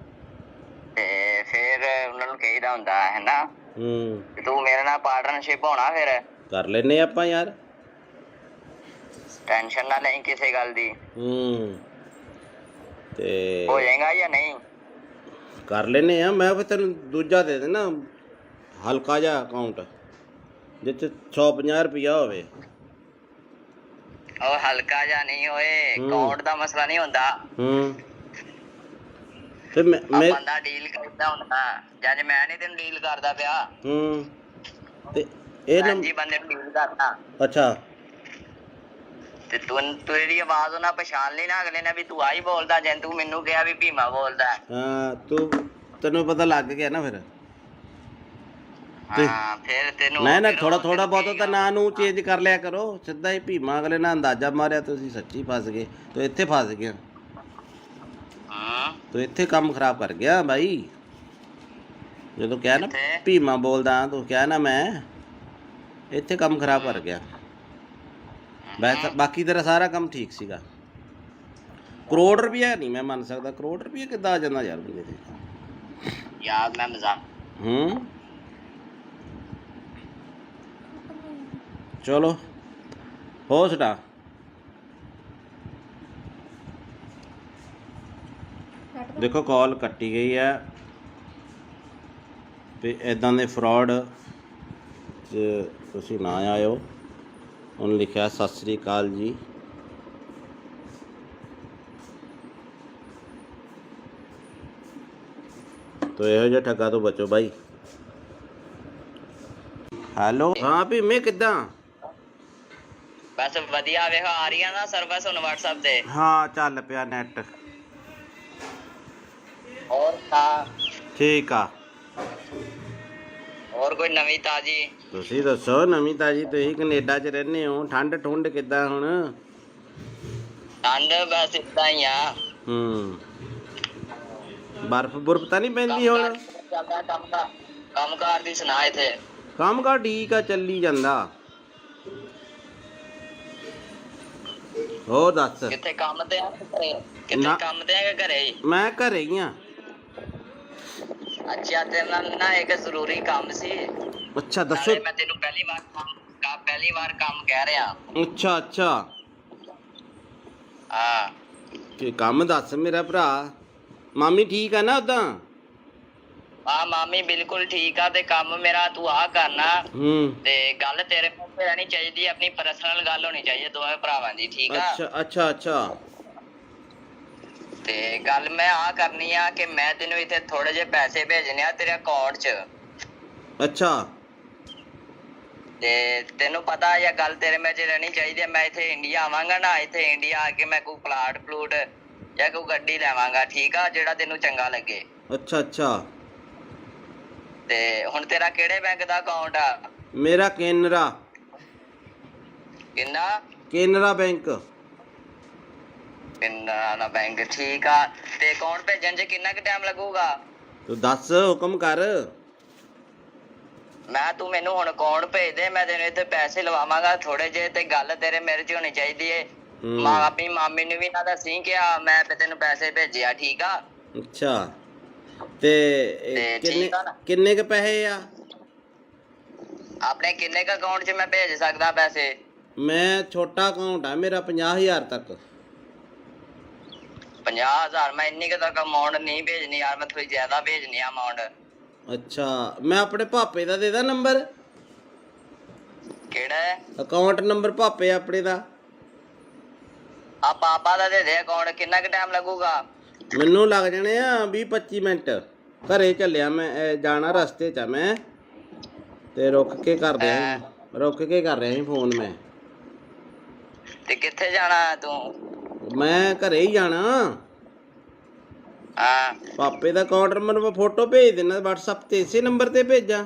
ਤੇ ਫਿਰ ਉਹਨਾਂ ਨੂੰ ਕਹੀਦਾ ਹੁੰਦਾ ਹੈ ਨਾ ਤੂੰ ਮੇਰੇ ਨਾਲ ਪਾਰਟਨਰਸ਼ਿਪ ਹੋਣਾ, ਫਿਰ ਕਰ ਲੈਨੇ ਆਪਾਂ ਯਾਰ। ਟੈਨਸ਼ਨ ਨਾ ਲਈ ਕਿਸੇ ਗੱਲ ਦੀ। ਤੇ ਹੋ ਜਾਏਗਾ ਜਾਂ ਨਹੀਂ? ਕਰ ਲੈਨੇ ਆ। ਮੈਂ ਫਿਰ ਤੈਨੂੰ ਦੂਜਾ ਦੇ ਦੇਣਾ, ਹਲਕਾ ਜਿਹਾ ਅਕਾਊਂਟ ਜਿਸ 'ਚ 150 ਰੁਪਇਆ ਹੋਵੇ। ਉਹ ਹਲਕਾ ਜਿਹਾ ਨਹੀਂ ਹੋਏ, ਅਕਾਊਂਟ ਦਾ ਮਸਲਾ ਨਹੀਂ ਹੁੰਦਾ। ਤੇ ਮੈਂ ਬੰਦਾ ਡੀਲ ਕਰਦਾ ਹੁੰਦਾ, ਜਦ ਮੈਂ ਨਹੀਂ ਤੈਨੂੰ ਡੀਲ ਕਰਦਾ ਪਿਆ। ਤੇ ਇਹ ਜੀ ਬੰਦੇ ਨੂੰ ਡੀਲ ਕਰਦਾ। ਅੱਛਾ, ਤੇ ਤੂੰ ਤੇਰੀ ਆਵਾਜ਼ ਉਹਨਾਂ ਪਛਾਣ ਲਈ ਨਾ, ਅਗਲੇ ਨੇ ਵੀ ਤੂੰ ਆਹੀ ਬੋਲਦਾ, ਜੇ ਤੂੰ ਮੈਨੂੰ ਕਿਹਾ ਵੀ ਭੀਮਾ ਬੋਲਦਾ। ਹਾਂ, ਤੈਨੂੰ ਪਤਾ ਲੱਗ ਗਿਆ ਨਾ ਫਿਰ। ਹਾਂ, ਫਿਰ ਤੈਨੂੰ ਨਾ ਥੋੜਾ ਬਹੁਤ ਤਾਂ ਨਾਂ ਨੂੰ ਚੇਂਜ ਕਰ ਲਿਆ ਕਰੋ। ਸਿੱਧਾ ਹੀ ਭੀਮਾ, ਅਗਲੇ ਨੇ ਅੰਦਾਜ਼ਾ ਮਾਰਿਆ ਤੁਸੀਂ ਸੱਚੀ ਫਸ ਗਏ। ਤੂੰ ਇੱਥੇ ਫਸ ਗਿਆ, ਤੂੰ ਇੱਥੇ ਕੰਮ ਖਰਾਬ ਕਰ ਗਿਆ ਬਾਈ। ਜਦੋਂ ਕਿਹਾ ਨਾ ਭੀਮਾ ਬੋਲਦਾ, ਤੂੰ ਕਿਹਾ ਨਾ ਮੈਂ, ਇੱਥੇ ਕੰਮ ਖਰਾਬ ਕਰ ਗਿਆ। ਬਾਕੀ ਤੇਰਾ ਸਾਰਾ ਕੰਮ ਠੀਕ ਸੀਗਾ। ਕਰੋੜ ਰੁਪਇਆ ਨਹੀਂ ਮੈਂ ਮੰਨ ਸਕਦਾ। ਕਰੋੜ ਰੁਪਇਆ ਕਿੱਦਾਂ ਆ ਜਾਂਦਾ ਯਾਰ ਬੰਦੇ ਤੇ? ਯਾਰ ਮੈਂ ਮਜ਼ਾਕ। ਚਲੋ ਹੋ ਸੁਣਾ। ਦੇਖੋ ਕਾਲ ਕੱਟੀ ਗਈ ਹੈ, ਤੇ ਇੱਦਾਂ ਦੇ ਫਰਾਡ 'ਚ ਤੁਸੀਂ ਨਾ ਆਇਓ। ਉਹਨੇ ਲਿਖਿਆ ਸਤਿ ਸ੍ਰੀ ਅਕਾਲ ਜੀ। ਤੋ ਇਹੋ ਜਿਹਾ ਠੱਗਾ ਤੋਂ ਬਚੋ ਬਾਈ। ਹੈਲੋ, ਹਾਂ ਭੀਮੇ ਕਿੱਦਾਂ? ਬਸ ਵਧੀਆ, ਵੇਖੋ ਆ ਰਹੀ ਆ ਨਾ ਸਰਵਿਸ ਹੁਣ WhatsApp ਤੇ। ਹਾਂ, ਚੱਲ ਪਿਆ ਨੈਟ। ਹੋਰ ਤਾਂ ਠੀਕ ਆ। ਹੋਰ ਕੋਈ ਨਵੀਂ ਤਾਜੀ? ਤੁਸੀਂ ਦੱਸੋ ਨਵੀਂ ਤਾਜੀ। ਤੁਸੀਂ ਕੈਨੇਡਾ 'ਚ ਰਹਿੰਦੇ ਹੋ, ਠੰਡ ਠੁੰਡ ਕਿੱਦਾਂ ਹੁਣ? ਠੰਡ ਬਸ ਇਦਾਂ ਹੀ ਆ। ਬਰਫ਼ ਬੁਰਫ਼ ਤਾਂ ਨਹੀਂ ਪੈਂਦੀ ਹੁਣ? ਕੰਮ ਕਾਰ ਦੀ ਸੁਣਾ। ਇੱਥੇ ਕੰਮ ਕਾਰ ਠੀਕ ਆ, ਚੱਲੀ ਜਾਂਦਾ। ਹੋਰ ਦੱਸ। ਕਿੱਥੇ ਕੰਮ ਤੇ ਆ? ਕਿੱਥੇ ਕੰਮ ਤੇ ਆ ਕਿ ਘਰੇ ਹੀ? ਮੈਂ ਘਰੇ ਹੀ ਆ। ਅੱਛਾ, ਤੇਰੇ ਨਾਲ ਨਾ ਇੱਕ ਜ਼ਰੂਰੀ ਕੰਮ ਸੀ। ਅੱਛਾ ਦੱਸੋ। ਮੈਂ ਤੈਨੂੰ ਪਹਿਲੀ ਵਾਰ ਕੰਮ ਕਹਿ ਰਿਹਾ। ਅੱਛਾ ਅੱਛਾ, ਹਾਂ, ਕੀ ਕੰਮ ਦੱਸ ਮੇਰਾ ਭਰਾ। ਮਾਮੀ ਠੀਕ ਆ ਨਾ? ਉਦਾਂ ਆ ਮਾਮੀ ਬਿਲਕੁਲ ਠੀਕ ਆ ਤੇ ਕੰਮ ਮੇਰਾ ਤੂੰ ਆ ਕਰਨਾ ਤੇ ਗੱਲ ਤੇਰੇ ਮੂੰਹ ਤੇ ਰਹਿਣੀ ਚਾਹੀਦੀ, ਆਪਣੀ ਪਰਸਨਲ ਗੱਲ ਹੋਣੀ ਚਾਹੀਦੀ ਦੋਵੇਂ ਭਰਾਵਾਂ ਦੀ, ਠੀਕ ਆ। ਅੱਛਾ ਅੱਛਾ ਅੱਛਾ। ਤੇ ਗੱਲ ਮੈਂ ਆ ਕਰਨੀ ਆ ਕਿ ਮੈਂ ਤੈਨੂੰ ਇੱਥੇ ਥੋੜੇ ਜਿਹੇ ਪੈਸੇ ਭੇਜਣੇ ਆ ਤੇਰੇ ਅਕਾਊਂਟ 'ਚ। ਅੱਛਾ। ਤੇ ਤੈਨੂੰ ਪਤਾ ਜਾਂ ਗੱਲ ਤੇਰੇ ਵਿੱਚ ਰਹਿਣੀ ਚਾਹੀਦੀ ਹੈ, ਮੈਂ ਇੱਥੇ ਇੰਡੀਆ ਆਵਾਂਗਾ ਨਾ, ਇੱਥੇ ਇੰਡੀਆ ਆ ਕੇ ਮੈਂ ਕੋਈ ਪਲਾਟ ਪਲੂਟ ਜਾਂ ਕੋਈ ਗੱਡੀ ਲੈਵਾਂਗਾ, ਠੀਕ ਆ, ਜਿਹੜਾ ਤੈਨੂੰ ਚੰਗਾ ਲੱਗੇ। ਅੱਛਾ ਅੱਛਾ। ਤੇ ਹੁਣ ਤੇਰਾ ਕਿਹੜੇ ਬੈਂਕ ਦਾ ਅਕਾਊਂਟ ਆ? ਮੇਰਾ ਕੇਨਰਾ। ਕਿੰਨਾ? ਕੇਨਰਾ ਬੈਂਕ। ਕੇਨਰਾ ਦਾ ਬੈਂਕ, ਠੀਕ ਆ। ਤੇ ਅਕਾਊਂਟ ਭੇਜਣ 'ਚ ਕਿੰਨਾ ਕੁ ਟਾਈਮ ਲੱਗੂਗਾ? ਤੂੰ ਦੱਸ, ਹੁਕਮ ਕਰ। ਮੈਂ ਤੂੰ ਮੈਨੂੰ ਹੁਣ ਅਕਾਊਂਟ ਭੇਜ ਦੇ, ਮੈਂ ਤੈਨੂੰ ਇੱਥੇ ਪੈਸੇ ਲਵਾਵਾਂਗਾ ਥੋੜੇ ਜਿਹੇ, ਤੇ ਗੱਲ ਤੇਰੇ ਮੇਰੇ 'ਚ ਹੋਣੀ ਚਾਹੀਦੀ ਏ। ਆਪਣੀ ਮਾਮੀ ਨੂੰ ਵੀ ਨਾ ਦੱਸੀ ਕਿ ਮੈਂ ਤੈਨੂੰ ਪੈਸੇ ਭੇਜਿਆ, ਠੀਕ ਆ। ਅੱਛਾ। ਤੇ ਕਿੰਨੇ ਕ ਪੈਸੇ ਆ ਆਪਣੇ? ਕਿੰਨੇ ਕ ਅਕਾਊਂਟ 'ਚ ਮੈਂ ਭੇਜ ਸਕਦਾ ਪੈਸੇ? ਮੈਂ ਛੋਟਾ ਅਕਾਊਂਟ ਆ ਮੇਰਾ, 50,000 ਤੱਕ। 50,000? ਮੈਂ ਇੰਨੀ ਕੁ ਤੱਕ ਅਮਾਊਂਟ ਨਹੀਂ ਭੇਜਣੀ ਯਾਰ, ਮੈਂ ਥੋੜੀ ਜ਼ਿਆਦਾ ਭੇਜਣੀ ਆ ਅਮਾਊਂਟ। ਅੱਛਾ, ਮੈਂ ਆਪਣੇ ਪਾਪੇ ਦਾ ਦੇਦਾ ਨੰਬਰ। ਕਿਹੜਾ ਅਕਾਊਂਟ ਨੰਬਰ? ਪਾਪੇ ਆਪਣੇ ਦਾ। ਆ ਪਾਪਾ ਦਾ ਦੇ ਦੇ ਅਕਾਊਂਟ। ਕਿੰਨਾ ਕੁ ਟਾਈਮ ਲੱਗੂਗਾ? ਮੈਨੂੰ ਲੱਗ ਜਾਣੇ ਆ 20-25 ਮਿੰਟ। ਘਰੇ ਚੱਲਿਆ ਮੈਂ, ਜਾਣਾ ਰਸਤੇ 'ਚ ਆ ਮੈਂ, ਤੇ ਰੁਕ ਕੇ ਕਰ ਰਿਹਾ ਸੀ ਫੋਨ ਮੈਂ। ਤੇ ਕਿੱਥੇ ਜਾਣਾ ਤੂੰ? ਮੈਂ ਘਰੇ ਹੀ ਜਾਣਾ। ਹਾਂ, ਪਾਪੇ ਦਾ ਅਕਾਊਂਟ ਨੰਬਰ ਮੈਂ ਫੋਟੋ ਭੇਜ ਦੇਣਾ WhatsApp ਤੇ, ਇਸੇ ਨੰਬਰ ਤੇ ਭੇਜਾਂ?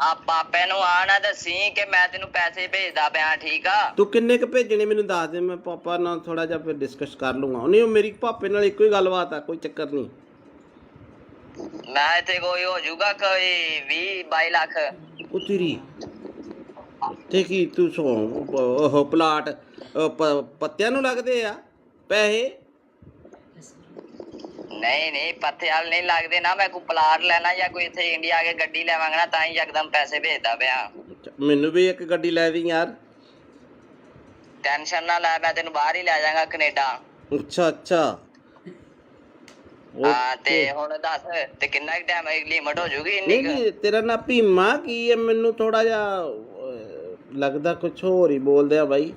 ਆ ਪਾਪੇ ਨੂੰ ਆ ਨਾ ਦੱਸੀ ਕਿ ਮੈਂ ਤੈਨੂੰ ਪੈਸੇ ਭੇਜਦਾ ਪਿਆ, ਠੀਕ ਆ। ਤੂੰ ਕਿੰਨੇ ਕ ਭੇਜਣੇ ਮੈਨੂੰ ਦੱਸ ਦੇ, ਮੈਂ ਪਾਪਾ ਨਾਲ ਥੋੜਾ ਜਿਹਾ ਫਿਰ ਡਿਸਕਸ ਕਰ ਲੂੰਗਾ। ਨਹੀਂ, ਮੇਰੀ ਪਾਪੇ ਨਾਲ ਇੱਕੋ ਹੀ ਗੱਲਬਾਤ ਆ, ਕੋਈ ਚੱਕਰ ਨਹੀਂ। ਮੈਂ ਇੱਥੇ ਕੋਈ ਹੋ ਜਾਊਗਾ ਕੋਈ 20-22 ਲੱਖ। ਉਹ ਤੇਰੀ ਤੇ ਕੀ ਤੂੰ ਉਹ ਪਲਾਟ ਪੱਤਿਆਂ ਨੂੰ ਲੱਗਦੇ ਆ ਪੈਸੇ? ਨਹੀਂ ਪੱਥੇ ਵਾਲ ਨਹੀਂ ਲੱਗਦੇ ਨਾ, ਮੈਂ ਕੋਈ ਪਲਾਟ ਲੈਣਾ ਜਾਂ ਕੋਈ ਇੱਥੇ ਇੰਡੀਆ ਆ ਕੇ ਗੱਡੀ ਲੈਵਾਂਗਾ ਨਾ, ਤਾਂ ਹੀ ਯਕਦਮ ਪੈਸੇ ਭੇਜਦਾ ਪਿਆ। ਮੈਨੂੰ ਵੀ ਇੱਕ ਗੱਡੀ ਲੈ ਦੀ ਯਾਰ। ਟੈਨਸ਼ਨ ਨਾ ਲੈ, ਮੈਂ ਤੈਨੂੰ ਬਾਹਰ ਹੀ ਲੈ ਜਾਵਾਂਗਾ, ਕੈਨੇਡਾ। ਅੱਛਾ ਅੱਛਾ। ਹਾਂ, ਤੇ ਹੁਣ ਦੱਸ ਤੇ ਕਿੰਨਾ ਕੁ ਟਾਈਮ ਲਿਮਟ ਹੋ ਜੂਗੀ ਇੰਨੀ? ਨਹੀਂ, ਤੇਰਾ ਨਾਂ ਭੀਮਾ ਕੀ ਹੈ? ਮੈਨੂੰ ਥੋੜਾ ਜਿਹਾ ਲੱਗਦਾ ਕੁਛ ਹੋਰ ਹੀ ਬੋਲਦੇ ਆ ਬਾਈ।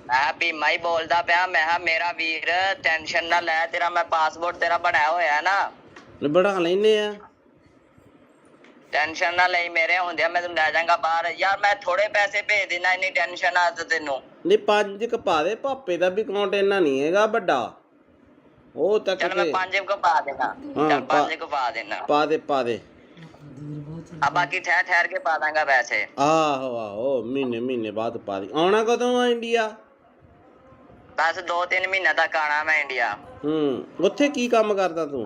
ਮੈਂ ਭੀਮਾ ਹੀ ਬੋਲਦਾ ਪਿਆ। ਮੈਂ ਕਿਹਾ ਮੇਰਾ ਵੀਰ ਟੈਨਸ਼ਨ ਨਾ ਲੈ, ਤੇਰਾ ਮੈਂ ਪਾਸਪੋਰਟ ਤੇਰਾ ਬਣਾਇਆ ਹੋਇਆ ਨਾ। ਬਣਾ ਲੈਨੇ ਆ। ਟੈਨਸ਼ਨ ਨਾ ਲਈ, ਮੇਰੇ ਹੁੰਦਿਆਂ ਮੈਂ ਤੈਨੂੰ ਲੈ ਜਾਵਾਂਗਾ ਬਾਹਰ। ਯਾਰ ਮੈਂ ਥੋੜੇ ਪੈਸੇ ਭੇਜ ਦੇਣਾ, ਇੰਨੀ ਟੈਨਸ਼ਨ ਆ ਤੈਨੂੰ? ਨਹੀਂ, 5 ਕ ਪਾ ਦੇ। ਪਾਪੇ ਦਾ ਵੀ ਅਕਾਊਂਟ ਇੰਨਾ ਨਹੀਂ ਹੈਗਾ ਵੱਡਾ, ਉਹ ਤੱਕ। ਚੱਲ ਮੈਂ 5 ਕੁ ਪਾ ਦੇਣਾ। ਚੱਲ 5 ਕੁ ਪਾ ਦੇਣਾ। ਪਾ ਦੇ। ਆ ਬਾਕੀ ਠਹਿਰ ਕੇ ਪਾ ਦਾਂਗਾ ਪੈਸੇ। ਆਹੋ ਮਹੀਨੇ ਬਾਅਦ ਪਾ ਦੀ। ਆਉਣਾ ਕਦੋਂ ਆ ਇੰਡੀਆ? ਬਸ 2-3 ਮਹੀਨੇ ਤੱਕ ਆਣਾ ਮੈਂ ਇੰਡੀਆ। ਉੱਥੇ ਕੀ ਕੰਮ ਕਰਦਾ ਤੂੰ?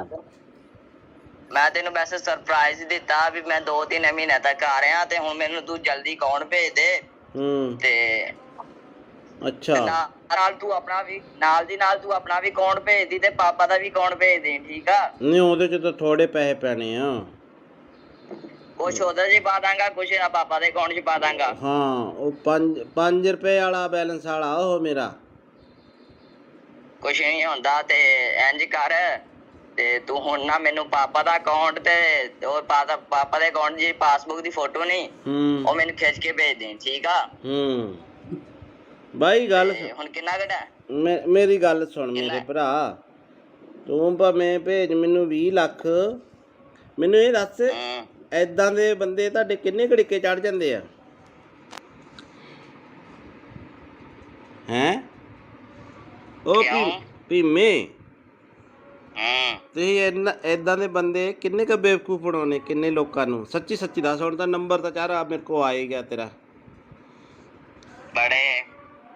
ਮੈਂ ਤੈਨੂੰ ਵੈਸੇ ਸਰਪ੍ਰਾਈਜ਼ ਦਿੱਤਾ ਵੀ ਮੈਂ 2-3 ਮਹੀਨੇ ਤੱਕ ਆ ਰਿਹਾ, ਤੇ ਹੁਣ ਮੈਨੂੰ ਤੂੰ ਜਲਦੀ ਅਕਾਊਂਟ ਭੇਜ ਦੇ। ਤੇ ਅੱਛਾ, ਨਾਲ ਤੂੰ ਆਪਣਾ ਵੀ ਨਾਲ ਤੂੰ ਆਪਣਾ ਵੀ ਅਕਾਊਂਟ ਭੇਜ ਦੀ, ਤੇ ਪਾਪਾ ਦਾ ਵੀ ਅਕਾਊਂਟ ਭੇਜ ਦੇ, ਠੀਕ ਆ। ਨਹੀਂ, ਉਹਦੇ ਚ ਤਾਂ ਥੋੜੇ ਪੈਸੇ ਪੈਣੇ ਆ। ਕੁਛ ਉਹਦੇ 'ਚ ਪਾ ਦਾਂਗਾ, ਕੁਛ ਪਾਪਾ ਦੇ ਅਕਾਊਂਟ 'ਚ ਪਾ ਦਾਂਗਾ। ਹਾਂ, ਉਹ 5 ਰੁਪਏ ਵਾਲਾ ਬੈਲੈਂਸ ਵਾਲਾ ਉਹ ਮੇਰਾ। ਕੁਛ ਨਹੀਂ ਹੁੰਦਾ, ਤੇ ਇੰਜ ਕਰ, ਤੇ ਤੂੰ ਹੁਣ ਨਾ ਮੈਨੂੰ ਪਾਪਾ ਦਾ ਅਕਾਊਂਟ ਤੇ ਉਹ ਪਾਪਾ ਦੇ ਅਕਾਊਂਟ ਦੀ ਪਾਸਬੁੱਕ ਦੀ ਫੋਟੋ ਨਹੀਂ, ਉਹ ਮੈਨੂੰ ਖਿੱਚ ਕੇ ਭੇਜ ਦੇ, ਠੀਕ ਆ। ਬਾਈ ਗੱਲ ਹੁਣ ਕਿੰਨਾ ਘਟਾ? ਮੇਰੀ ਗੱਲ ਸੁਣ ਮੇਰੇ ਭਰਾ, ਤੂੰ ਭਾਵੇਂ ਭੇਜ ਮੈਨੂੰ 20 ਲੱਖ। ਮੈਨੂੰ ਇਹ ਦੱਸ, ਏਦਾਂ ਦੇ ਬੰਦੇ ਤੁਹਾਡੇ ਕਿੰਨੇ ਘੜੀਕੇ ਚੜ ਜਾਂਦੇ ਆ? ਹੈਂ? ਉਹ ਭੀਮੇ, ਤੁਸੀਂ ਏਦਾਂ ਦੇ ਬੰਦੇ ਕਿੰਨੇ ਕ ਬੇਵਕੂਫ ਬਣਾਉਣੇ, ਕਿੰਨੇ ਲੋਕਾਂ ਨੂੰ? ਸੱਚੀ ਦੱਸ। ਹੁਣ ਤਾਂ ਨੰਬਰ ਤਾਂ ਚਾਰਾ ਮੇਰੇ ਕੋਲ ਆ ਹੀ ਗਿਆ ਤੇਰਾ। ਬੜੇ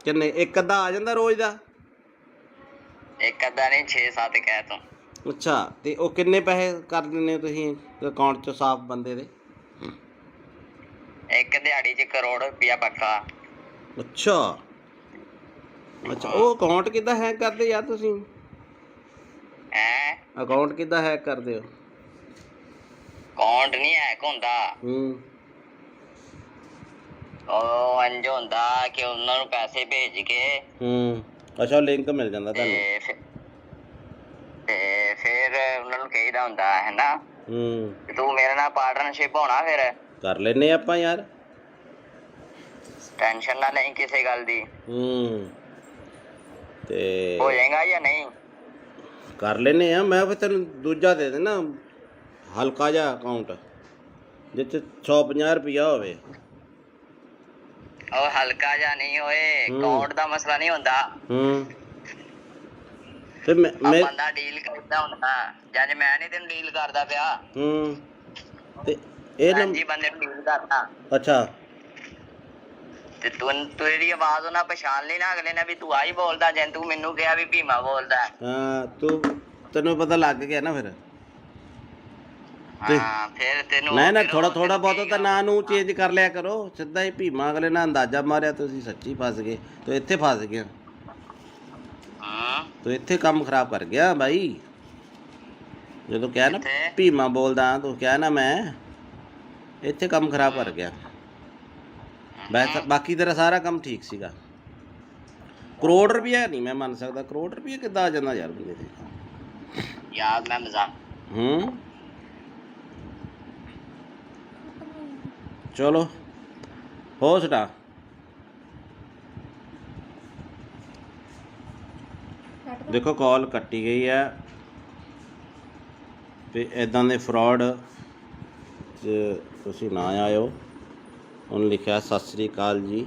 ਕਿੰਨੇ? ਇੱਕ ਅੱਧਾ ਆ ਜਾਂਦਾ ਰੋਜ਼ ਦਾ? ਇੱਕ ਅੱਧਾ ਨਹੀਂ, 6-7 ਕਹਿ ਤੂੰ। ਅੱਛਾ, ਤੇ ਉਹ ਕਿੰਨੇ ਪੈਸੇ ਕਰ ਦਿੰਦੇ ਹੋ ਤੁਸੀਂ ਅਕਾਊਂਟ 'ਚ ਸਾਫ਼ ਬੰਦੇ ਦੇ? ਇੱਕ ਦਿਹਾੜੀ 'ਚ 1 ਕਰੋੜ ਰੁਪਇਆ ਪੱਕਾ। ਅੱਛਾ, ਉਹ ਅਕਾਊਂਟ ਕਿੱਦਾਂ ਹੈਕ ਕਰਦੇ ਯਾਰ ਤੁਸੀਂ? ਅਕਾਊਂਟ ਕਿੱਦਾਂ ਹੈਕ ਕਰਦੇ ਹੋ? ਅਕਾਊਂਟ ਨਹੀਂ ਹੈਕ ਹੁੰਦਾ। ਉਹ ਇੰਝ ਹੁੰਦਾ ਕਿ ਉਹਨਾਂ ਨੂੰ ਪੈਸੇ ਭੇਜ ਕੇ ਅੱਛਾ, ਲਿੰਕ ਮਿਲ ਜਾਂਦਾ ਤੁਹਾਨੂੰ? ਤੇ ਫਿਰ ਫਿਰ ਉਹਨਾਂ ਨੂੰ ਕਹੀਦਾ ਹੁੰਦਾ ਹੈ ਨਾ। ਹੂੰ ਤੇ ਤੂੰ ਮੇਰੇ ਨਾਲ ਪਾਰਟਨਰਸ਼ਿਪ ਹੋਣਾ ਫਿਰ। ਕਰ ਲੈਨੇ ਆਪਾਂ ਯਾਰ। ਟੈਨਸ਼ਨ ਨਾ ਲਈ ਕਿਸੇ ਗੱਲ ਦੀ। ਹੂੰ ਤੇ ਹੋ ਜਾਏਗਾ ਜਾਂ ਨਹੀਂ? ਕਰ ਲੈਨੇ ਆ। ਮੈਂ ਫਿਰ ਤੈਨੂੰ ਦੂਜਾ ਦੇ ਦੇਣਾ ਹਲਕਾ ਜਿਹਾ ਅਕਾਊਂਟ ਜਿੱਥੇ 150 ਰੁਪਈਆ ਹੋਵੇ। ਉਹ ਹਲਕਾ ਜਾਂ ਨਹੀਂ ਹੋਏ, ਅਕਾਊਂਟ ਦਾ ਮਸਲਾ ਨਹੀਂ ਹੁੰਦਾ। ਹੂੰ ਤੇ ਮੈਂ ਬੰਦਾ ਡੀਲ ਕਰਦਾ ਹੁੰਦਾ, ਜਦ ਮੈਂ ਨਹੀਂ ਤੈਨੂੰ ਡੀਲ ਕਰਦਾ ਪਿਆ। ਹੂੰ ਤੇ ਇਹ ਜੀ ਬੰਦੇ ਨੂੰ ਡੀਲ ਕਰਦਾ। ਅੱਛਾ ਤੇ ਤੂੰ ਤੇਰੀ ਆਵਾਜ਼ ਉਹਨਾਂ ਪਛਾਣ ਲਈ ਨਾ ਅਗਲੇ ਨੇ ਵੀ ਤੂੰ ਆਹੀ ਬੋਲਦਾ, ਜੇ ਤੂੰ ਮੈਨੂੰ ਕਿਹਾ ਵੀ ਭੀਮਾ ਬੋਲਦਾ। ਹਾਂ ਤੈਨੂੰ ਪਤਾ ਲੱਗ ਗਿਆ ਨਾ ਫਿਰ। ਹਾਂ ਫਿਰ ਤੈਨੂੰ ਨਾ ਥੋੜਾ ਬਹੁਤ ਤਾਂ ਨਾਂ ਨੂੰ ਚੇਂਜ ਕਰ ਲਿਆ ਕਰੋ। ਸਿੱਧਾ ਹੀ ਭੀਮਾ ਅਗਲੇ ਨਾਲ ਅੰਦਾਜ਼ਾ ਮਾਰਿਆ ਤੁਸੀਂ ਸੱਚੀ ਫਸ ਗਏ। ਤੂੰ ਇੱਥੇ ਫਸ ਗਿਆ। ਤੂੰ ਇੱਥੇ ਕੰਮ ਖਰਾਬ ਕਰ ਗਿਆ ਬਾਈ। ਜਦੋਂ ਕਿਹਾ ਨਾ ਭੀਮਾ ਬੋਲਦਾ ਤੂੰ ਕਿਹਾ ਨਾ ਮੈਂ, ਇੱਥੇ ਕੰਮ ਖਰਾਬ ਕਰ ਗਿਆ। ਬਾਕੀ ਤੇਰਾ ਸਾਰਾ ਕੰਮ ਠੀਕ ਸੀਗਾ। ਕਰੋੜ ਰੁਪਇਆ ਨਹੀਂ ਮੈਂ ਮੰਨ ਸਕਦਾ। ਕਰੋੜ ਰੁਪਇਆ ਕਿੱਦਾਂ ਆ ਜਾਂਦਾ ਯਾਰ ਬੰਦੇ ਤੇ ਯਾਰ। ਮੈਂ ਮਜ਼ਾਕ ਚਲੋ ਹੋ ਸੁਣਾ। ਦੇਖੋ ਕਾਲ ਕੱਟੀ ਗਈ ਹੈ ਤੇ ਇੱਦਾਂ ਦੇ ਫਰਾਡ 'ਚ ਤੁਸੀਂ ਨਾ ਆਇਓ। ਉਹਨੇ ਲਿਖਿਆ ਸਤਿ ਸ੍ਰੀ ਅਕਾਲ ਜੀ।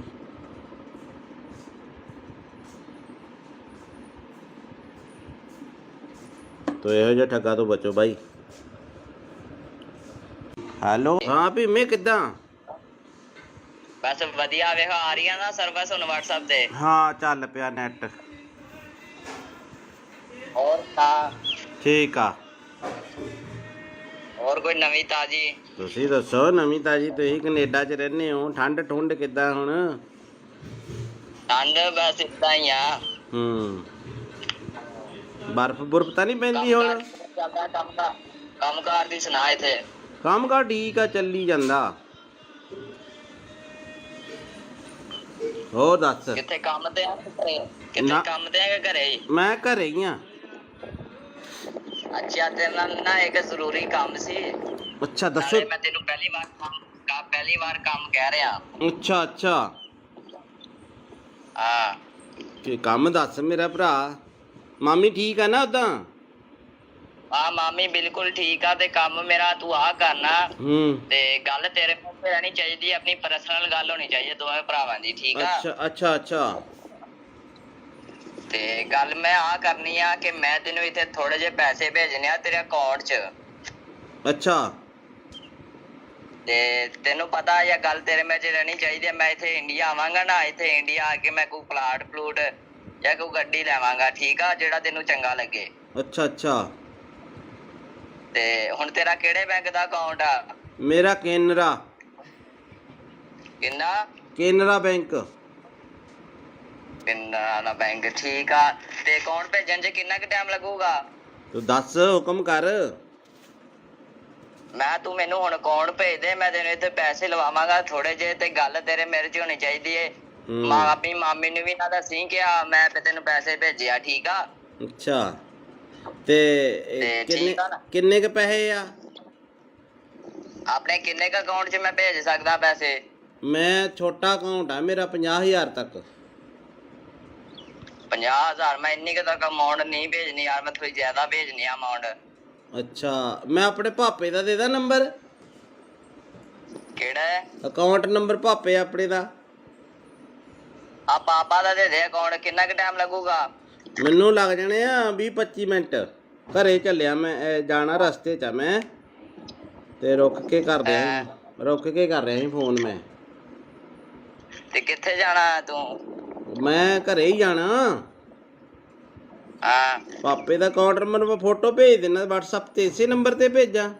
ਤੋ ਇਹੋ ਜਿਹਾ ਠੱਗਾ ਤੋਂ ਬਚੋ ਬਾਈ। ਹੈਲੋ ਹਾਂ ਭੀਮੇ ਕਿੱਦਾਂ? ਬਸ ਵਧੀਆ। ਵੇਖੋ ਆ ਰਹੀਆਂ ਨਾ ਸਰਵਿਸ ਹੁਣ WhatsApp ਤੇ। ਹਾਂ ਚੱਲ ਪਿਆ ਨੈਟ। ਹੋਰ ਤਾਂ ਠੀਕ ਆ। ਹੋਰ ਕੋਈ ਨਵੀਂ ਤਾਜੀ? ਤੁਸੀਂ ਦੱਸੋ ਨਵੀਂ ਤਾਜੀ। ਤੁਸੀਂ ਕੈਨੇਡਾ 'ਚ ਰਹਿੰਦੇ ਹੋ। ਠੰਡ ਠੁੰਡ ਕਿੱਦਾਂ ਹੁਣ? ਠੰਡ ਬਸ ਏਦਾਂ ਹੀ ਆ। ਬਰਫ਼ ਬੁਰਫ਼ ਤਾਂ ਨਹੀਂ ਪੈਂਦੀ ਹੁਣ? ਕੰਮ ਕਾਰ ਦੀ ਸੁਣਾ। ਇੱਥੇ ਕੰਮ ਕਾਰ ਠੀਕ ਆ, ਚੱਲੀ ਜਾਂਦਾ। ਹੋਰ ਦੱਸ। ਕਿੱਥੇ ਕੰਮ ਤੇ ਆ? ਕਿੱਥੇ ਕੰਮ ਤੇ ਆ ਕਿ ਘਰੇ ਹੀ? ਮੈਂ ਘਰੇ ਹੀ ਆ। ਅੱਛਾ ਤੇਰੇ ਨਾਲ ਨਾ ਇੱਕ ਜ਼ਰੂਰੀ ਕੰਮ ਸੀ। ਅੱਛਾ ਦੱਸੋ। ਮੈਂ ਤੈਨੂੰ ਪਹਿਲੀ ਵਾਰ ਕੰਮ ਕਹਿ ਰਿਹਾ। ਅੱਛਾ ਹਾਂ ਕੀ ਕੰਮ ਦੱਸ ਮੇਰਾ ਭਰਾ। ਮਾਮੀ ਠੀਕ ਆ ਨਾ ਉਦਾਂ? ਹਾਂ ਮਾਮੀ ਬਿਲਕੁਲ ਠੀਕ ਆ। ਤੇ ਕੰਮ ਮੇਰਾ ਤੂੰ ਆ ਕਰਨਾ। ਤੇ ਗੱਲ ਤੇਰੇ ਮੂੰਹ ਤੇ ਰਹਿਣੀ ਚਾਹੀਦੀ। ਆਪਣੀ ਪਰਸਨਲ ਗੱਲ ਹੋਣੀ ਚਾਹੀਦੀ ਦੋਵੇਂ ਭਰਾਵਾਂ ਦੀ। ਠੀਕ ਆ? ਅੱਛਾ ਤੇ ਗੱਲ ਮੈਂ ਆ ਕਰਨੀ ਆ ਕਿ ਮੈਂ ਤੈਨੂੰ ਇੱਥੇ ਥੋੜੇ ਜਿਹੇ ਪੈਸੇ ਭੇਜਣੇ ਆ ਤੇਰੇ ਅਕਾਊਂਟ 'ਚ। ਅੱਛਾ ਤੇ ਤੈਨੂੰ ਪਤਾ ਇਹ ਗੱਲ ਤੇਰੇ ਵਿੱਚ ਰਹਿਣੀ ਚਾਹੀਦੀ ਹੈ। ਮੈਂ ਇੱਥੇ ਇੰਡੀਆ ਆਵਾਂਗਾ ਨਾ, ਇੱਥੇ ਇੰਡੀਆ ਆ ਕੇ ਮੈਂ ਕੋਈ ਪਲਾਟ ਜਾਂ ਕੋਈ ਗੱਡੀ ਲੈਵਾਂਗਾ। ਠੀਕ ਆ? ਜਿਹੜਾ ਤੈਨੂੰ ਚੰਗਾ ਲੱਗੇ। ਅੱਛਾ ਤੇ ਹੁਣ ਤੇਰਾ ਕਿਹੜੇ ਬੈਂਕ ਦਾ ਅਕਾਊਂਟ ਆ? ਮੇਰਾ ਕੇਨਰਾ ਬੈਂਕ। ਕੇਨਰਾ ਦਾ ਬੈਂਕ। ਠੀਕ ਆ। ਤੇ ਅਕਾਊਂਟ ਭੇਜਣ 'ਚ ਕਿੰਨਾ ਕੁ ਟਾਈਮ ਲੱਗੂਗਾ? ਤੂੰ ਦੱਸ ਹੁਕਮ ਕਰ। ਤੂੰ ਮੈਨੂੰ ਹੁਣ ਅਕਾਊਂਟ ਭੇਜ ਦੇ। ਮੈਂ ਤੈਨੂੰ ਇੱਥੇ ਪੈਸੇ ਲਵਾਵਾਂਗਾ ਥੋੜੇ ਜਿਹੇ। ਤੇ ਗੱਲ ਤੇਰੇ ਮੇਰੇ 'ਚ ਹੋਣੀ ਚਾਹੀਦੀ ਏ। ਆਪਣੀ ਮਾਮੀ ਨੂੰ ਵੀ ਨਾ ਦੱਸੀ ਕਿ ਮੈਂ ਤੈਨੂੰ ਪੈਸੇ ਭੇਜਿਆ। ਠੀਕ ਆ? ਅੱਛਾ ਤੇ ਕਿੰਨੇ ਕ ਪੈਸੇ ਆ ਆਪਣੇ? ਕਿੰਨੇ ਕ ਅਕਾਊਂਟ 'ਚ ਮੈਂ ਭੇਜ ਸਕਦਾ ਪੈਸੇ? ਮੈਂ ਛੋਟਾ ਅਕਾਊਂਟ ਆ ਮੇਰਾ 50,000 ਤੱਕ। 50,000? ਮੈਂ ਇੰਨੀ ਕੁ ਤੱਕ ਅਮਾਊਂਟ ਨਹੀਂ ਭੇਜਣੀ ਯਾਰ। ਮੈਂ ਥੋੜੀ ਜ਼ਿਆਦਾ ਭੇਜਣੀ ਆ ਅਮਾਊਂਟ। ਅੱਛਾ ਮੈਂ ਆਪਣੇ ਭਾਪੇ ਦਾ ਦੇਦਾ ਨੰਬਰ। ਕਿਹੜਾ ਅਕਾਊਂਟ ਨੰਬਰ? ਭਾਪੇ ਆਪਣੇ ਦਾ। ਆ ਪਾਪਾ ਦਾ ਦੇ ਦੇ ਅਕਾਊਂਟ। ਕਿੰਨਾ ਕੁ ਟਾਈਮ ਲੱਗੂਗਾ? ਮੈਨੂੰ ਲੱਗ ਜਾਣੇ ਆ 20-25 ਮਿੰਟ। ਘਰੇ ਚੱਲਿਆ ਮੈਂ, ਜਾਣਾ ਰਸਤੇ 'ਚ ਮੈਂ। ਤੇ ਰੁਕ ਕੇ ਕਰ ਰਿਹਾ ਸੀ ਫੋਨ ਮੈਂ। ਤੇ ਕਿੱਥੇ ਜਾਣਾ ਤੂੰ? ਮੈਂ ਘਰੇ ਹੀ ਜਾਣਾ। ਹਾਂ ਪਾਪੇ ਦਾ ਅਕਾਊਂਟ ਨੰਬਰ ਮੈਂ ਫੋਟੋ ਭੇਜ ਦੇਣਾ WhatsApp ਤੇ। ਇਸੇ ਨੰਬਰ ਤੇ ਭੇਜਾਂ?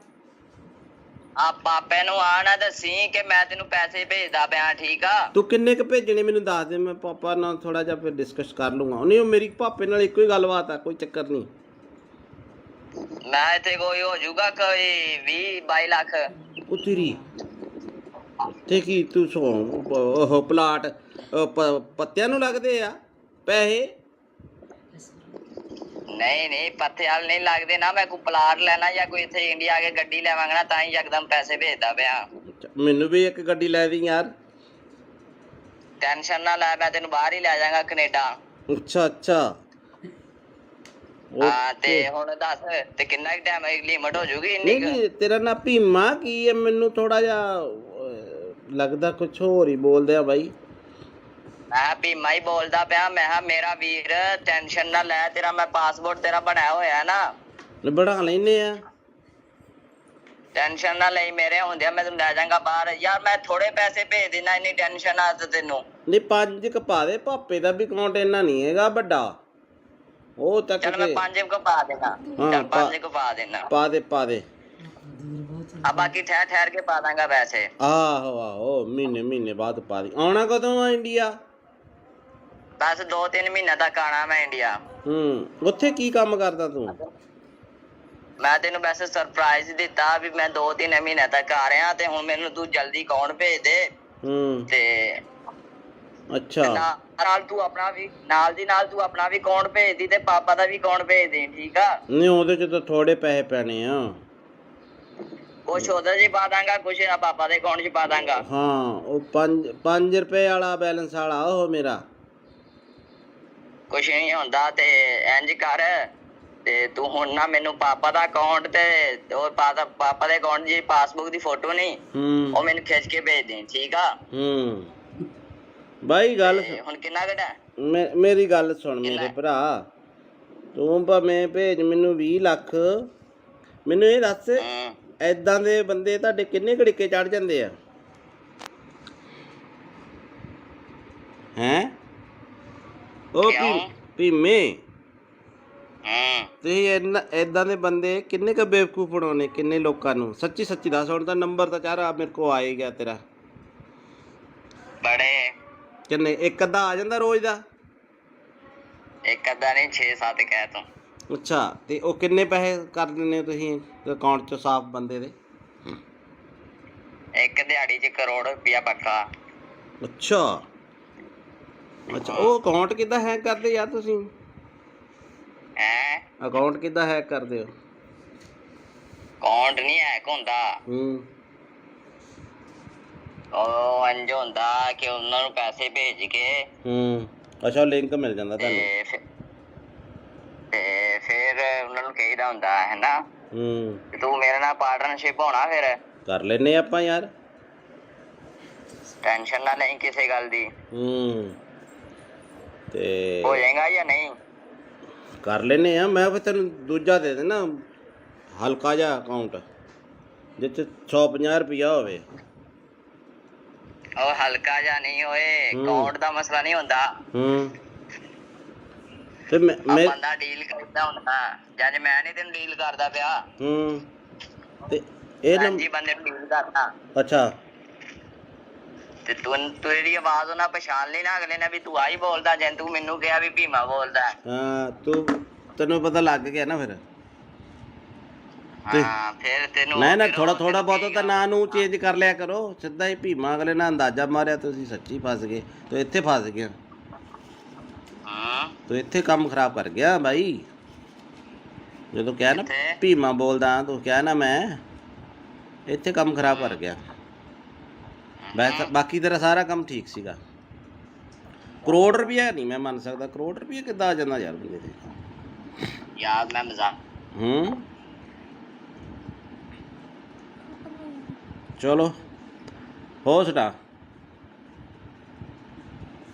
ਆ ਪਾਪੇ ਨੂੰ ਆ ਨਾ ਦੱਸੀ ਕਿ ਮੈਂ ਤੈਨੂੰ ਪੈਸੇ ਭੇਜਦਾ ਪਿਆ। ਠੀਕ ਆ? ਤੂੰ ਕਿੰਨੇ ਕ ਭੇਜਣੇ ਮੈਨੂੰ ਦੱਸ ਦੇ। ਮੈਂ ਪਾਪਾ ਨਾਲ ਥੋੜਾ ਜਿਹਾ ਫਿਰ ਡਿਸਕਸ ਕਰ ਲੂੰਗਾ। ਨਹੀਂ ਮੇਰੀ ਪਾਪੇ ਨਾਲ ਇੱਕੋ ਹੀ ਗੱਲਬਾਤ ਆ, ਕੋਈ ਚੱਕਰ ਨਹੀਂ। ਮੈਂ ਇੱਥੇ ਕੋਈ ਹੋ ਜਾਊਗਾ ਕੋਈ 20-22 ਲੱਖ। ਉਹ ਤੇਰੀ ਤੇ ਕੀ ਤੂੰ ਉਹ ਪਲਾਟ ਪੱਤਿਆਂ ਨੂੰ ਲੱਗਦੇ ਆ ਪੈਸੇ? ਨਹੀਂ ਨਹੀਂ ਪੱਥੇ ਵਾਲ ਨਹੀਂ ਲੱਗਦੇ ਨਾ। ਮੈਂ ਕੋਈ ਪਲਾਟ ਲੈਣਾ ਜਾਂ ਕੋਈ ਇੱਥੇ ਇੰਡੀਆ ਆ ਕੇ ਗੱਡੀ ਲੈਵਾਂਗਾ ਨਾ ਤਾਂ ਹੀ ਯਕਦਮ ਪੈਸੇ ਭੇਜਦਾ ਪਿਆ। ਅੱਛਾ, ਮੈਨੂੰ ਵੀ ਇੱਕ ਗੱਡੀ ਲੈ ਦੀ ਯਾਰ। ਟੈਨਸ਼ਨ ਨਾ ਲੈ, ਮੈਂ ਤੈਨੂੰ ਬਾਹਰ ਹੀ ਲੈ ਜਾਵਾਂਗਾ ਕੈਨੇਡਾ। ਅੱਛਾ ਅੱਛਾ ਹਾਂ ਤੇ ਓਕੇ। ਹੁਣ ਦੱਸ ਤੇ ਕਿੰਨਾ ਟਾਈਮ ਲਿਮਟ ਹੋ ਜੂਗੀ ਇੰਨੀ ਨਹੀਂ ਕੁ? ਨਹੀਂ, ਤੇਰਾ ਨਾਂ ਭੀਮਾ ਕੀ ਹੈ? ਮੈਨੂੰ ਥੋੜਾ ਜਿਹਾ ਲੱਗਦਾ ਕੁਛ ਹੋਰ ਹੀ ਬੋਲਦੇ ਆ ਬਾਈ। ਮੈਂ ਭੀਮਾ ਹੀ ਬੋਲਦਾ ਪਿਆ। ਮੈਂ ਕਿਹਾ ਮੇਰਾ ਵੀਰ ਟੈਨਸ਼ਨ ਨਾ ਲੈ, ਤੇਰਾ ਮੈਂ ਪਾਸਪੋਰਟ ਤੇਰਾ ਬਣਾਇਆ ਹੋਇਆ ਨਾ। ਬਣਾ ਲੈਨੇ ਆ। ਟੈਨਸ਼ਨ ਨਾ ਲਈ, ਮੇਰੇ ਹੁੰਦਿਆਂ ਮੈਂ ਤੈਨੂੰ ਲੈ ਜਾਵਾਂਗਾ ਬਾਹਰ। ਯਾਰ ਮੈਂ ਥੋੜੇ ਪੈਸੇ ਭੇਜ ਦੇਣਾ, ਇੰਨੀ ਟੈਨਸ਼ਨ ਆ ਤੇ ਤੈਨੂੰ। ਨਹੀਂ 5 ਕ ਪਾ ਦੇ, ਪਾਪੇ ਦਾ ਵੀ ਅਕਾਊਂਟ ਇੰਨਾ ਨਹੀਂ ਹੈਗਾ ਵੱਡਾ। ਉਹ ਤੱਕ ਚੱਲ ਮੈਂ 5 ਕੁ ਪਾ ਦੇਣਾ। ਹਾਂ, ਚੱਲ 5 ਕੁ ਪਾ ਦੇਣਾ। ਪਾ ਦੇ ਪਾ ਦੇ। ਆ ਬਾਕੀ ਠਹਿਰ ਠਹਿਰ ਕੇ ਪਾ ਦਾਂਗਾ ਪੈਸੇ। ਆਹੋ ਆਹੋ, ਮਹੀਨੇ ਮਹੀਨੇ ਬਾਅਦ ਪਾ ਦੀ। ਆਉਣਾ ਕਦੋਂ ਆ ਇੰਡੀਆ? ਬਸ 2-3 ਮਹੀਨੇ ਤੱਕ ਆਣਾ ਮੈਂ ਇੰਡੀਆ। ਉੱਥੇ ਕੀ ਕੰਮ ਕਰਦਾ ਤੂੰ? ਮੈਂ ਤੈਨੂੰ ਵੈਸੇ ਸਰਪ੍ਰਾਈਜ਼ ਦਿੱਤਾ ਵੀ ਮੈਂ 2-3 ਮਹੀਨੇ ਤੱਕ ਆ ਰਿਹਾ ਤੇ ਹੁਣ ਮੈਨੂੰ ਤੂੰ ਜਲਦੀ ਅਕਾਊਂਟ ਭੇਜ ਦੇ। ਤੇ ਅੱਛਾ, ਨਾਲ ਤੂੰ ਆਪਣਾ ਵੀ ਨਾਲ ਦੀ ਨਾਲ ਤੂੰ ਆਪਣਾ ਵੀ ਅਕਾਊਂਟ ਭੇਜ ਦੀ ਤੇ ਪਾਪਾ ਦਾ ਵੀ ਅਕਾਊਂਟ ਭੇਜ ਦੇ, ਠੀਕ ਆ? ਨਹੀਂ ਉਹਦੇ ਚ ਤਾਂ ਥੋੜੇ ਪੈਸੇ ਪੈਣੇ ਆ। ਕੁਛ ਉਹਦੇ ਚ ਪਾ ਦਾਂਗਾ, ਕੁਛ ਪਾਪਾ ਦੇ ਅਕਾਊਂਟ ਚ ਪਾ ਦਾਂਗਾ। ਹਾਂ, ਉਹ 5 ਰੁਪਏ ਵਾਲਾ ਬੈਲੈਂਸ ਵਾਲਾ ਉਹ ਮੇਰਾ। ਕੁਛ ਨਹੀਂ ਹੁੰਦਾ ਤੇ ਇੰਜ ਕਰ ਤੇ ਤੂੰ ਹੁਣ ਨਾ ਮੈਨੂੰ ਪਾਪਾ ਦਾ ਅਕਾਊਂਟ ਤੇ ਉਹ ਪਾਪਾ ਦੇ ਅਕਾਊਂਟ ਦੀ ਪਾਸਬੁੱਕ ਦੀ ਫੋਟੋ ਨਹੀਂ ਉਹ ਮੈਨੂੰ ਖਿੱਚ ਕੇ ਭੇਜ ਦੇ, ਠੀਕ ਆ? ਬਾਈ ਗੱਲ ਹੁਣ ਕਿੰਨਾ ਘਟਾ? ਮੇਰੀ ਗੱਲ ਸੁਣ ਮੇਰੇ ਭਰਾ, ਤੂੰ ਭਾਵੇਂ ਭੇਜ ਮੈਨੂੰ 20 ਲੱਖ। ਮੈਨੂੰ ਇਹ ਦੱਸ, ਏਦਾਂ ਦੇ ਬੰਦੇ ਤੁਹਾਡੇ ਕਿੰਨੇ ਘੜੀਕੇ ਚੜ ਜਾਂਦੇ ਆ? ਹੈਂ ਉਹ ਭੀਮੇ, ਤੁਸੀਂ ਏਦਾਂ ਦੇ ਬੰਦੇ ਕਿੰਨੇ ਕੁ ਬੇਵਕੂਫ ਬਣਾਉਣੇ? ਕਿੰਨੇ ਲੋਕਾਂ ਨੂੰ? ਸੱਚੀ ਸੱਚੀ ਦੱਸ। ਹੁਣ ਤਾਂ ਨੰਬਰ ਤਾਂ ਚਾਰਾ ਮੇਰੇ ਕੋਲ ਆ ਹੀ ਗਿਆ ਤੇਰਾ। ਬੜੇ ਕਿੰਨੇ? ਇੱਕ ਅੱਧਾ ਆ ਜਾਂਦਾ ਰੋਜ਼ ਦਾ? ਇੱਕ ਅੱਧਾ ਨਹੀਂ, 6-7 ਕਹਿ ਤੂੰ। ਅੱਛਾ, ਤੇ ਉਹ ਕਿੰਨੇ ਪੈਸੇ ਕਰ ਦਿੰਦੇ ਹੋ ਤੁਸੀਂ ਅਕਾਊਂਟ 'ਚ ਸਾਫ਼ ਬੰਦੇ ਦੇ? ਇੱਕ ਦਿਹਾੜੀ 'ਚ ਕਰੋੜ ਰੁਪਇਆ ਪੱਕਾ। ਅੱਛਾ ਅੱਛਾ, ਉਹ ਅਕਾਊਂਟ ਕਿੱਦਾਂ ਹੈਕ ਕਰਦੇ ਯਾਰ ਤੁਸੀਂ? ਅਕਾਊਂਟ ਕਿੱਦਾਂ ਹੈਕ ਕਰਦੇ ਹੋ? ਅਕਾਊਂਟ ਨਹੀਂ ਹੈਕ ਹੁੰਦਾ। ਉਹ ਇੰਝ ਹੁੰਦਾ ਕਿ ਉਹਨਾਂ ਨੂੰ ਪੈਸੇ ਭੇਜ ਕੇ ਅੱਛਾ, ਲਿੰਕ ਮਿਲ ਜਾਂਦਾ ਤੁਹਾਨੂੰ ਤੇ ਫਿਰ ਉਹਨਾਂ ਨੂੰ ਕਹੀਦਾ ਹੁੰਦਾ ਹੈ ਨਾ ਤੂੰ ਮੇਰੇ ਨਾਲ ਪਾਰਟਨਰਸ਼ਿਪ ਹੋਣਾ। ਫਿਰ ਕਰ ਲੈਨੇ ਆਪਾਂ ਯਾਰ, ਟੈਨਸ਼ਨ ਨਾ ਲਈ ਕਿਸੇ ਗੱਲ ਦੀ। ਤੇ ਹੋ ਜਾਏਗਾ ਜਾਂ ਨਹੀਂ? ਕਰ ਲੈਨੇ ਆ। ਮੈਂ ਫਿਰ ਤੈਨੂੰ ਦੂਜਾ ਦੇ ਦੇਣਾ, ਹਲਕਾ ਜਿਹਾ ਅਕਾਊਂਟ ਜਿੱਥੇ 150 ਰੁਪਇਆ ਹੋਵੇ। ਉਹ ਹਲਕਾ ਜਿਹਾ ਨਹੀਂ ਹੋਏ, ਅਕਾਊਂਟ ਦਾ ਮਸਲਾ ਨਹੀਂ ਹੁੰਦਾ। ਤੇ ਮੈਂ ਬੰਦਾ ਡੀਲ ਕਰਦਾ ਹੁੰਦਾ, ਜਦ ਮੈਂ ਨਹੀਂ ਤੈਨੂੰ ਡੀਲ ਕਰਦਾ ਪਿਆ। ਤੇ ਇਹ ਜੀ ਬੰਦੇ ਨੂੰ ਡੀਲ ਕਰਦਾ। ਅੱਛਾ, ਤੇ ਤੂੰ ਤੇਰੀ ਆਵਾਜ਼ ਉਹਨਾਂ ਪਛਾਣ ਲਈ ਨਾ ਅਗਲੇ ਨੇ ਵੀ ਤੂੰ ਆਹੀ ਬੋਲਦਾ, ਜੇ ਤੂੰ ਮੈਨੂੰ ਕਿਹਾ ਵੀ ਭੀਮਾ ਬੋਲਦਾ। ਹਾਂ, ਤੈਨੂੰ ਪਤਾ ਲੱਗ ਗਿਆ ਨਾ ਫਿਰ। ਹਾਂ ਫਿਰ ਤੈਨੂੰ ਨਾ ਥੋੜਾ ਥੋੜਾ ਬਹੁਤ ਤਾਂ ਨਾਂ ਨੂੰ ਚੇਂਜ ਕਰ ਲਿਆ ਕਰੋ। ਸਿੱਧਾ ਹੀ ਭੀਮਾ ਅਗਲੇ ਨਾਲ ਅੰਦਾਜ਼ਾ ਮਾਰਿਆ, ਤੁਸੀਂ ਸੱਚੀ ਫਸ ਗਏ। ਤੂੰ ਇੱਥੇ ਫਸ ਗਿਆ, ਤੂੰ ਇੱਥੇ ਕੰਮ ਖਰਾਬ ਕਰ ਗਿਆ ਬਾਈ। ਜਦੋਂ ਕਿਹਾ ਨਾ ਭੀਮਾ ਬੋਲਦਾ, ਤੂੰ ਕਿਹਾ ਨਾ ਮੈਂ ਇੱਥੇ ਕੰਮ ਖਰਾਬ ਕਰ ਗਿਆ। ਬਾਕੀ ਤੇਰਾ ਸਾਰਾ ਕੰਮ ਠੀਕ ਸੀਗਾ। ਕਰੋੜ ਰੁਪਇਆ ਨਹੀਂ ਮੈਂ ਮੰਨ ਸਕਦਾ। ਕਰੋੜ ਰੁਪਇਆ ਕਿੱਦਾਂ ਆ ਜਾਂਦਾ ਯਾਰ ਬੰਦੇ ਤੇ? ਯਾਰ ਮੈਂ ਮਜ਼ਾਕ ਚਲੋ ਹੋ ਸੁਣਾ।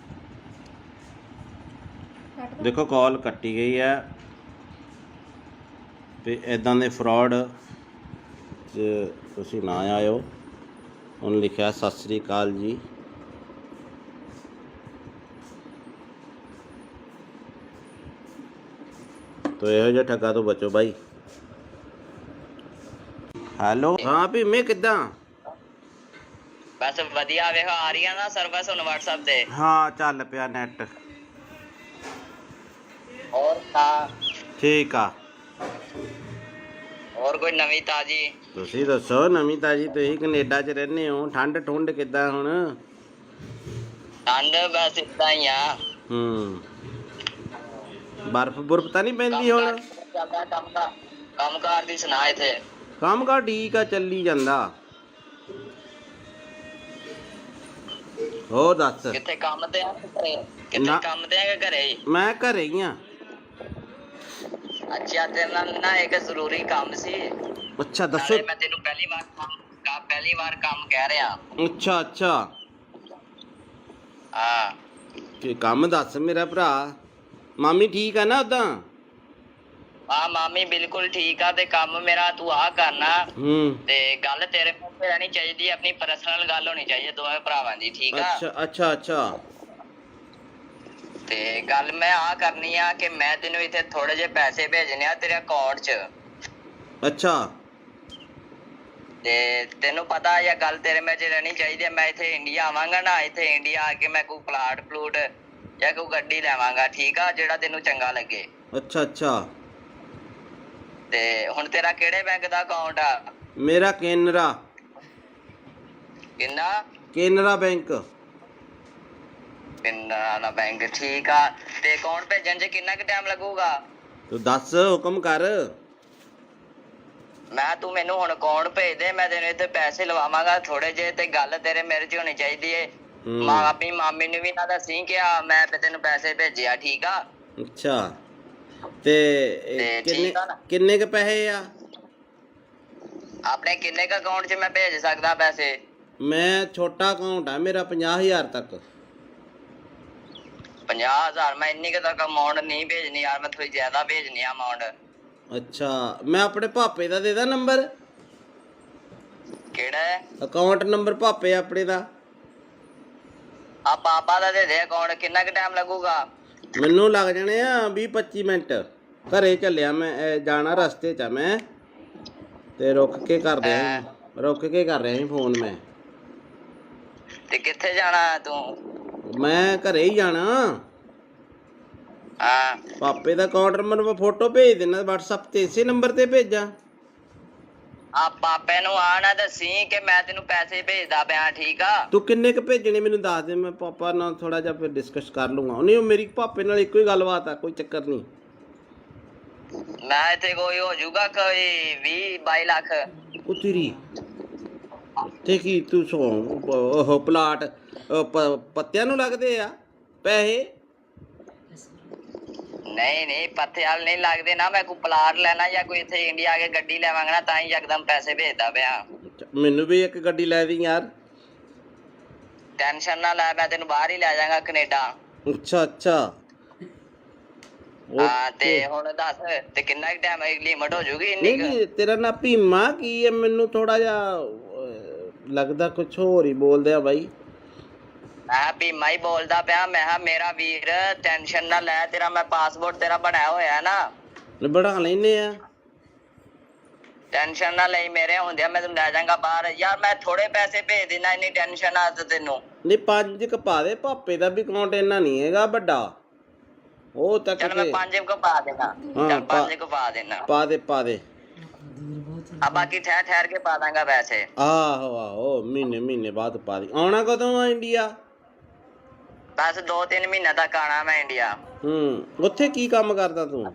ਦੇਖੋ ਕਾਲ ਕੱਟੀ ਗਈ ਹੈ ਤੇ ਇੱਦਾਂ ਦੇ ਫਰਾਡ ਤੁਸੀਂ ਨਾ ਆਇਓ। ਉਹਨੇ ਲਿਖਿਆ ਸਤਿ ਸ੍ਰੀ ਅਕਾਲ ਜੀ। ਤੋ ਇਹੋ ਜਿਹਾ ਠੱਗਾ ਤੋਂ ਬਚੋ ਬਾਈ। ਹੈਲੋ, ਹਾਂ ਭੀਮੇ ਕਿੱਦਾਂ? ਬਸ ਵਧੀਆ। ਵੇਖੋ ਆ ਰਹੀ ਆ ਨਾ ਸਰਵਿਸ ਹੁਣ WhatsApp ਤੇ। ਹਾਂ ਚੱਲ ਪਿਆ ਨੈਟ। ਹੋਰ ਤਾਂ ਠੀਕ ਆ। ਹੋਰ ਕੋਈ ਨਵੀਂ ਤਾਜੀ? ਤੁਸੀਂ ਦੱਸੋ ਨਵੀਂ ਤਾਜੀ। ਤੁਸੀਂ ਕੈਨੇਡਾ 'ਚ ਰਹਿੰਦੇ ਹੋ, ਠੰਡ ਠੁੰਡ ਕਿੱਦਾਂ ਹੁਣ? ਠੰਡ ਬਸ ਏਦਾਂ ਹੀ ਆ। ਬਰਫ਼ ਬੁਰਫ ਤਾਂ ਨਹੀਂ ਪੈਂਦੀ ਹੁਣ? ਚੱਲਦਾ ਕੰਮਕਾਰ ਦੀ ਸੁਣਾ ਇੱਥੇ। ਕੰਮ ਕਾਰ ਠੀਕ ਆ, ਚੱਲੀ ਜਾਂਦਾ। ਹੋਰ ਦੱਸ। ਕਿੱਥੇ ਕੰਮ ਤੇ ਆ ਕਿ ਘਰੇ? ਕਿੱਥੇ ਕੰਮ ਤੇ ਆ ਕਿ ਘਰੇ ਹੀ? ਮੈਂ ਘਰੇ ਹੀ ਆ। ਅੱਛਾ, ਤੇਰੇ ਨਾਲ ਨਾ ਇੱਕ ਜ਼ਰੂਰੀ ਕੰਮ ਸੀ। ਅੱਛਾ ਦੱਸੋ। ਨਾਲੇ ਮੈਂ ਤੈਨੂੰ ਪਹਿਲੀ ਵਾਰ ਕੰਮ ਕਹਿ ਰਿਹਾ। ਅੱਛਾ ਅੱਛਾ, ਹਾਂ। ਕੀ ਕੰਮ ਦੱਸ ਮੇਰਾ ਭਰਾ। ਮਾਮੀ ਠੀਕ ਆ ਨਾ ਉਦਾਂ? ਹਾਂ, ਮਾਮੀ ਬਿਲਕੁਲ ਠੀਕ ਆ। ਤੇ ਕੰਮ ਮੇਰਾ ਤੂੰ ਆ ਕਰਨਾ। ਤੇ ਗੱਲ ਤੇਰੇ ਮੂੰਹ ਤੇ ਰਹਿਣੀ ਚਾਹੀਦੀ, ਆਪਣੀ ਪਰਸਨਲ ਗੱਲ ਹੋਣੀ ਚਾਹੀਦੀ ਦੋਵੇਂ ਭਰਾਵਾਂ ਦੀ, ਠੀਕ ਆ? ਅੱਛਾ ਅੱਛਾ ਅੱਛਾ। ਤੇ ਗੱਲ ਮੈਂ ਆ ਕਰਨੀ ਆ ਕਿ ਮੈਂ ਤੈਨੂੰ ਇੱਥੇ ਥੋੜੇ ਜਿਹੇ ਪੈਸੇ ਭੇਜਣੇ ਆ ਤੇਰੇ ਅਕਾਊਂਟ 'ਚ। ਅੱਛਾ। ਤੇ ਤੈਨੂੰ ਪਤਾ ਇਹ ਗੱਲ ਤੇਰੇ ਵਿੱਚ ਰਹਿਣੀ ਚਾਹੀਦੀ ਹੈ। ਮੈਂ ਇੱਥੇ ਇੰਡੀਆ ਆਵਾਂਗਾ ਨਾ, ਇੱਥੇ ਇੰਡੀਆ ਆ ਕੇ ਮੈਂ ਕੋਈ ਪਲਾਟ ਜਾਂ ਕੋਈ ਗੱਡੀ ਲੈਵਾਂਗਾ, ਠੀਕ ਆ? ਜਿਹੜਾ ਤੈਨੂੰ ਚੰਗਾ ਲੱਗੇ। ਅੱਛਾ ਅੱਛਾ। ਤੇ ਹੁਣ ਤੇਰਾ ਕਿਹੜੇ ਬੈਂਕ ਦਾ ਅਕਾਊਂਟ ਆ? ਮੇਰਾ ਕੇਨਰਾ। ਕਿੰਨਾ? ਕੇਨਰਾ ਬੈਂਕ। ਕੇਨਰਾ ਦਾ ਬੈਂਕ, ਠੀਕ ਆ। ਤੇ ਅਕਾਊਂਟ ਭੇਜਣ 'ਚ ਕਿੰਨਾ ਕੁ ਟਾਈਮ ਲੱਗੂਗਾ? ਤੂੰ ਦੱਸ, ਹੁਕਮ ਕਰ। ਤੂੰ ਮੈਨੂੰ ਹੁਣ ਅਕਾਊਂਟ ਭੇਜ ਦੇ, ਮੈਂ ਤੈਨੂੰ ਇੱਥੇ ਪੈਸੇ ਲਵਾਵਾਂਗਾ ਥੋੜੇ ਜਿਹੇ। ਤੇ ਗੱਲ ਤੇਰੇ ਮੇਰੇ 'ਚ ਹੋਣੀ ਚਾਹੀਦੀ ਏ। ਆਪਣੀ ਮਾਮੀ ਨੂੰ ਵੀ ਨਾ ਦੱਸੀ ਕਿ ਮੈਂ ਤੈਨੂੰ ਪੈਸੇ ਭੇਜਿਆ, ਠੀਕ ਆ? ਅੱਛਾ। ਤੇ ਕਿੰਨੇ ਕ ਪੈਸੇ ਆ ਆਪਣੇ? ਕਿੰਨੇ ਕ ਅਕਾਊਂਟ 'ਚ ਮੈਂ ਭੇਜ ਸਕਦਾ ਪੈਸੇ? ਮੈਂ ਛੋਟਾ ਅਕਾਊਂਟ ਆ ਮੇਰਾ, 50,000 ਤੱਕ। 50,000? ਮੈਂ ਇੰਨੀ ਕੁ ਤੱਕ ਅਮਾਊਂਟ ਨਹੀਂ ਭੇਜਣੀ ਯਾਰ, ਮੈਂ ਥੋੜੀ ਜ਼ਿਆਦਾ ਭੇਜਣੀ ਆ ਅਮਾਊਂਟ। ਅੱਛਾ, ਮੈਂ ਆਪਣੇ ਪਾਪੇ ਦਾ ਦੇ ਦਾਂ ਨੰਬਰ? ਕਿਹੜਾ ਅਕਾਊਂਟ ਨੰਬਰ? ਪਾਪੇ ਆਪਣੇ ਦਾ। ਆ ਪਾਪਾ ਦਾ ਦੇ ਦੇ ਅਕਾਊਂਟ। ਕਿੰਨਾ ਕੁ ਟਾਈਮ ਲੱਗੂਗਾ? ਮੈਨੂੰ ਲੱਗ ਜਾਣੇ ਆ 20-25 ਮਿੰਟ। ਘਰੇ ਚੱਲਿਆ ਮੈਂ, ਜਾਣਾ ਰਸਤੇ 'ਚ ਆ ਮੈਂ, ਤੇ ਰੁਕ ਕੇ ਕਰ ਰਿਹਾ ਸੀ ਫੋਨ ਮੈਂ। ਤੇ ਕਿੱਥੇ ਜਾਣਾ ਤੂੰ? ਮੈਂ ਘਰੇ ਹੀ ਜਾਣਾ। ਹਾਂ। ਪਾਪੇ ਦਾ ਅਕਾਊਂਟ ਨੰਬਰ ਮੈਂ ਫੋਟੋ ਭੇਜ ਦੇਣਾ WhatsApp ਤੇ, ਇਸੇ ਨੰਬਰ ਤੇ ਭੇਜਾਂ? ਆ ਪਾਪੇ ਨੂੰ ਆ ਨਾ ਦੱਸੀ ਕਿ ਮੈਂ ਤੈਨੂੰ ਪੈਸੇ ਭੇਜਦਾ ਪਿਆ, ਠੀਕ ਆ? ਤੂੰ ਕਿੰਨੇ ਕ ਭੇਜਣੇ ਮੈਨੂੰ ਦੱਸ ਦੇ, ਮੈਂ ਪਾਪਾ ਨਾਲ ਥੋੜਾ ਜਿਹਾ ਫਿਰ ਡਿਸਕਸ ਕਰ ਲੂੰਗਾ। ਨਹੀਂ, ਮੇਰੀ ਪਾਪੇ ਨਾਲ ਇੱਕੋ ਹੀ ਗੱਲਬਾਤ ਆ, ਕੋਈ ਚੱਕਰ ਨਹੀਂ। ਮੈਂ ਇੱਥੇ ਕੋਈ ਹੋ ਜਾਊਗਾ ਕੋਈ 20-22 ਲੱਖ। ਉਹ ਤੇਰੀ ਤੇ ਕੀ ਤੂੰ ਉਹ ਪਲਾਟ ਪੱਤਿਆਂ ਨੂੰ ਲੱਗਦੇ ਆ ਪੈਸੇ? ਨਹੀਂ, ਪੱਥੇ ਵਾਲ ਨਹੀਂ ਲੱਗਦੇ ਨਾ। ਮੈਂ ਕੋਈ ਪਲਾਟ ਲੈਣਾ ਜਾਂ ਕੋਈ ਇੱਥੇ ਇੰਡੀਆ ਆ ਕੇ ਗੱਡੀ ਲੈਵਾਂਗਾ ਨਾ, ਤਾਂ ਹੀ ਯਕਦਮ ਪੈਸੇ ਭੇਜਦਾ ਪਿਆ। ਮੈਨੂੰ ਵੀ ਇੱਕ ਗੱਡੀ ਲੈ ਦੀ ਯਾਰ। ਟੈਨਸ਼ਨ ਨਾ ਲੈ, ਮੈਂ ਤੈਨੂੰ ਬਾਹਰ ਹੀ ਲੈ ਜਾਵਾਂਗਾ, ਕੈਨੇਡਾ। ਅੱਛਾ ਅੱਛਾ। ਹਾਂ। ਤੇ ਹੁਣ ਦੱਸ, ਤੇ ਕਿੰਨਾ ਕੁ ਟਾਈਮ ਲਿਮਟ ਹੋ ਜੂਗੀ ਇੰਨੀ? ਨਹੀਂ, ਤੇਰਾ ਨਾਂ ਭੀਮਾ ਕੀ ਹੈ? ਮੈਨੂੰ ਥੋੜਾ ਜਿਹਾ ਲੱਗਦਾ ਕੁਛ ਹੋਰ ਹੀ ਬੋਲਦੇ ਆ ਬਾਈ। ਮੈਂ ਭੀਮਾ ਹੀ ਬੋਲਦਾ ਪਿਆ। ਮੈਂ ਕਿਹਾ ਮੇਰਾ ਵੀਰ ਟੈਨਸ਼ਨ ਨਾ ਲੈ, ਤੇਰਾ ਮੈਂ ਪਾਸਪੋਰਟ ਤੇਰਾ ਬਣਾਇਆ ਹੋਇਆ ਨਾ। ਬਣਾ ਲੈਨੇ ਆ। ਟੈਨਸ਼ਨ ਨਾ ਲਈ, ਮੇਰੇ ਹੁੰਦਿਆਂ ਮੈਂ ਤੈਨੂੰ ਲੈ ਜਾਵਾਂਗਾ ਬਾਹਰ। ਯਾਰ ਮੈਂ ਥੋੜੇ ਪੈਸੇ ਭੇਜ ਦੇਣਾ, ਇੰਨੀ ਟੈਨਸ਼ਨ ਆ ਤੈਨੂੰ? ਨਹੀਂ, 5 ਕ ਪਾ ਦੇ। ਪਾਪੇ ਦਾ ਵੀ ਅਕਾਊਂਟ ਇੰਨਾ ਨਹੀਂ ਹੈਗਾ ਵੱਡਾ, ਉਹ ਤੱਕ। ਚੱਲ ਮੈਂ 5 ਕੁ ਪਾ ਦੇਣਾ। ਚੱਲ 5 ਕੁ ਪਾ ਦੇਣਾ। ਪਾ ਦੇ। ਆ ਬਾਕੀ ਠਹਿਰ ਕੇ ਪਾ ਦਾਂਗਾ ਪੈਸੇ। ਆਹੋ, ਮਹੀਨੇ ਬਾਅਦ ਪਾ ਦੇ। ਆਉਣਾ ਕਦੋਂ ਆ ਇੰਡੀਆ? ਬਸ 2-3 ਮਹੀਨੇ ਤੱਕ ਆਣਾ ਮੈਂ ਇੰਡੀਆ। ਉੱਥੇ ਕੀ ਕੰਮ ਕਰਦਾ ਤੂੰ?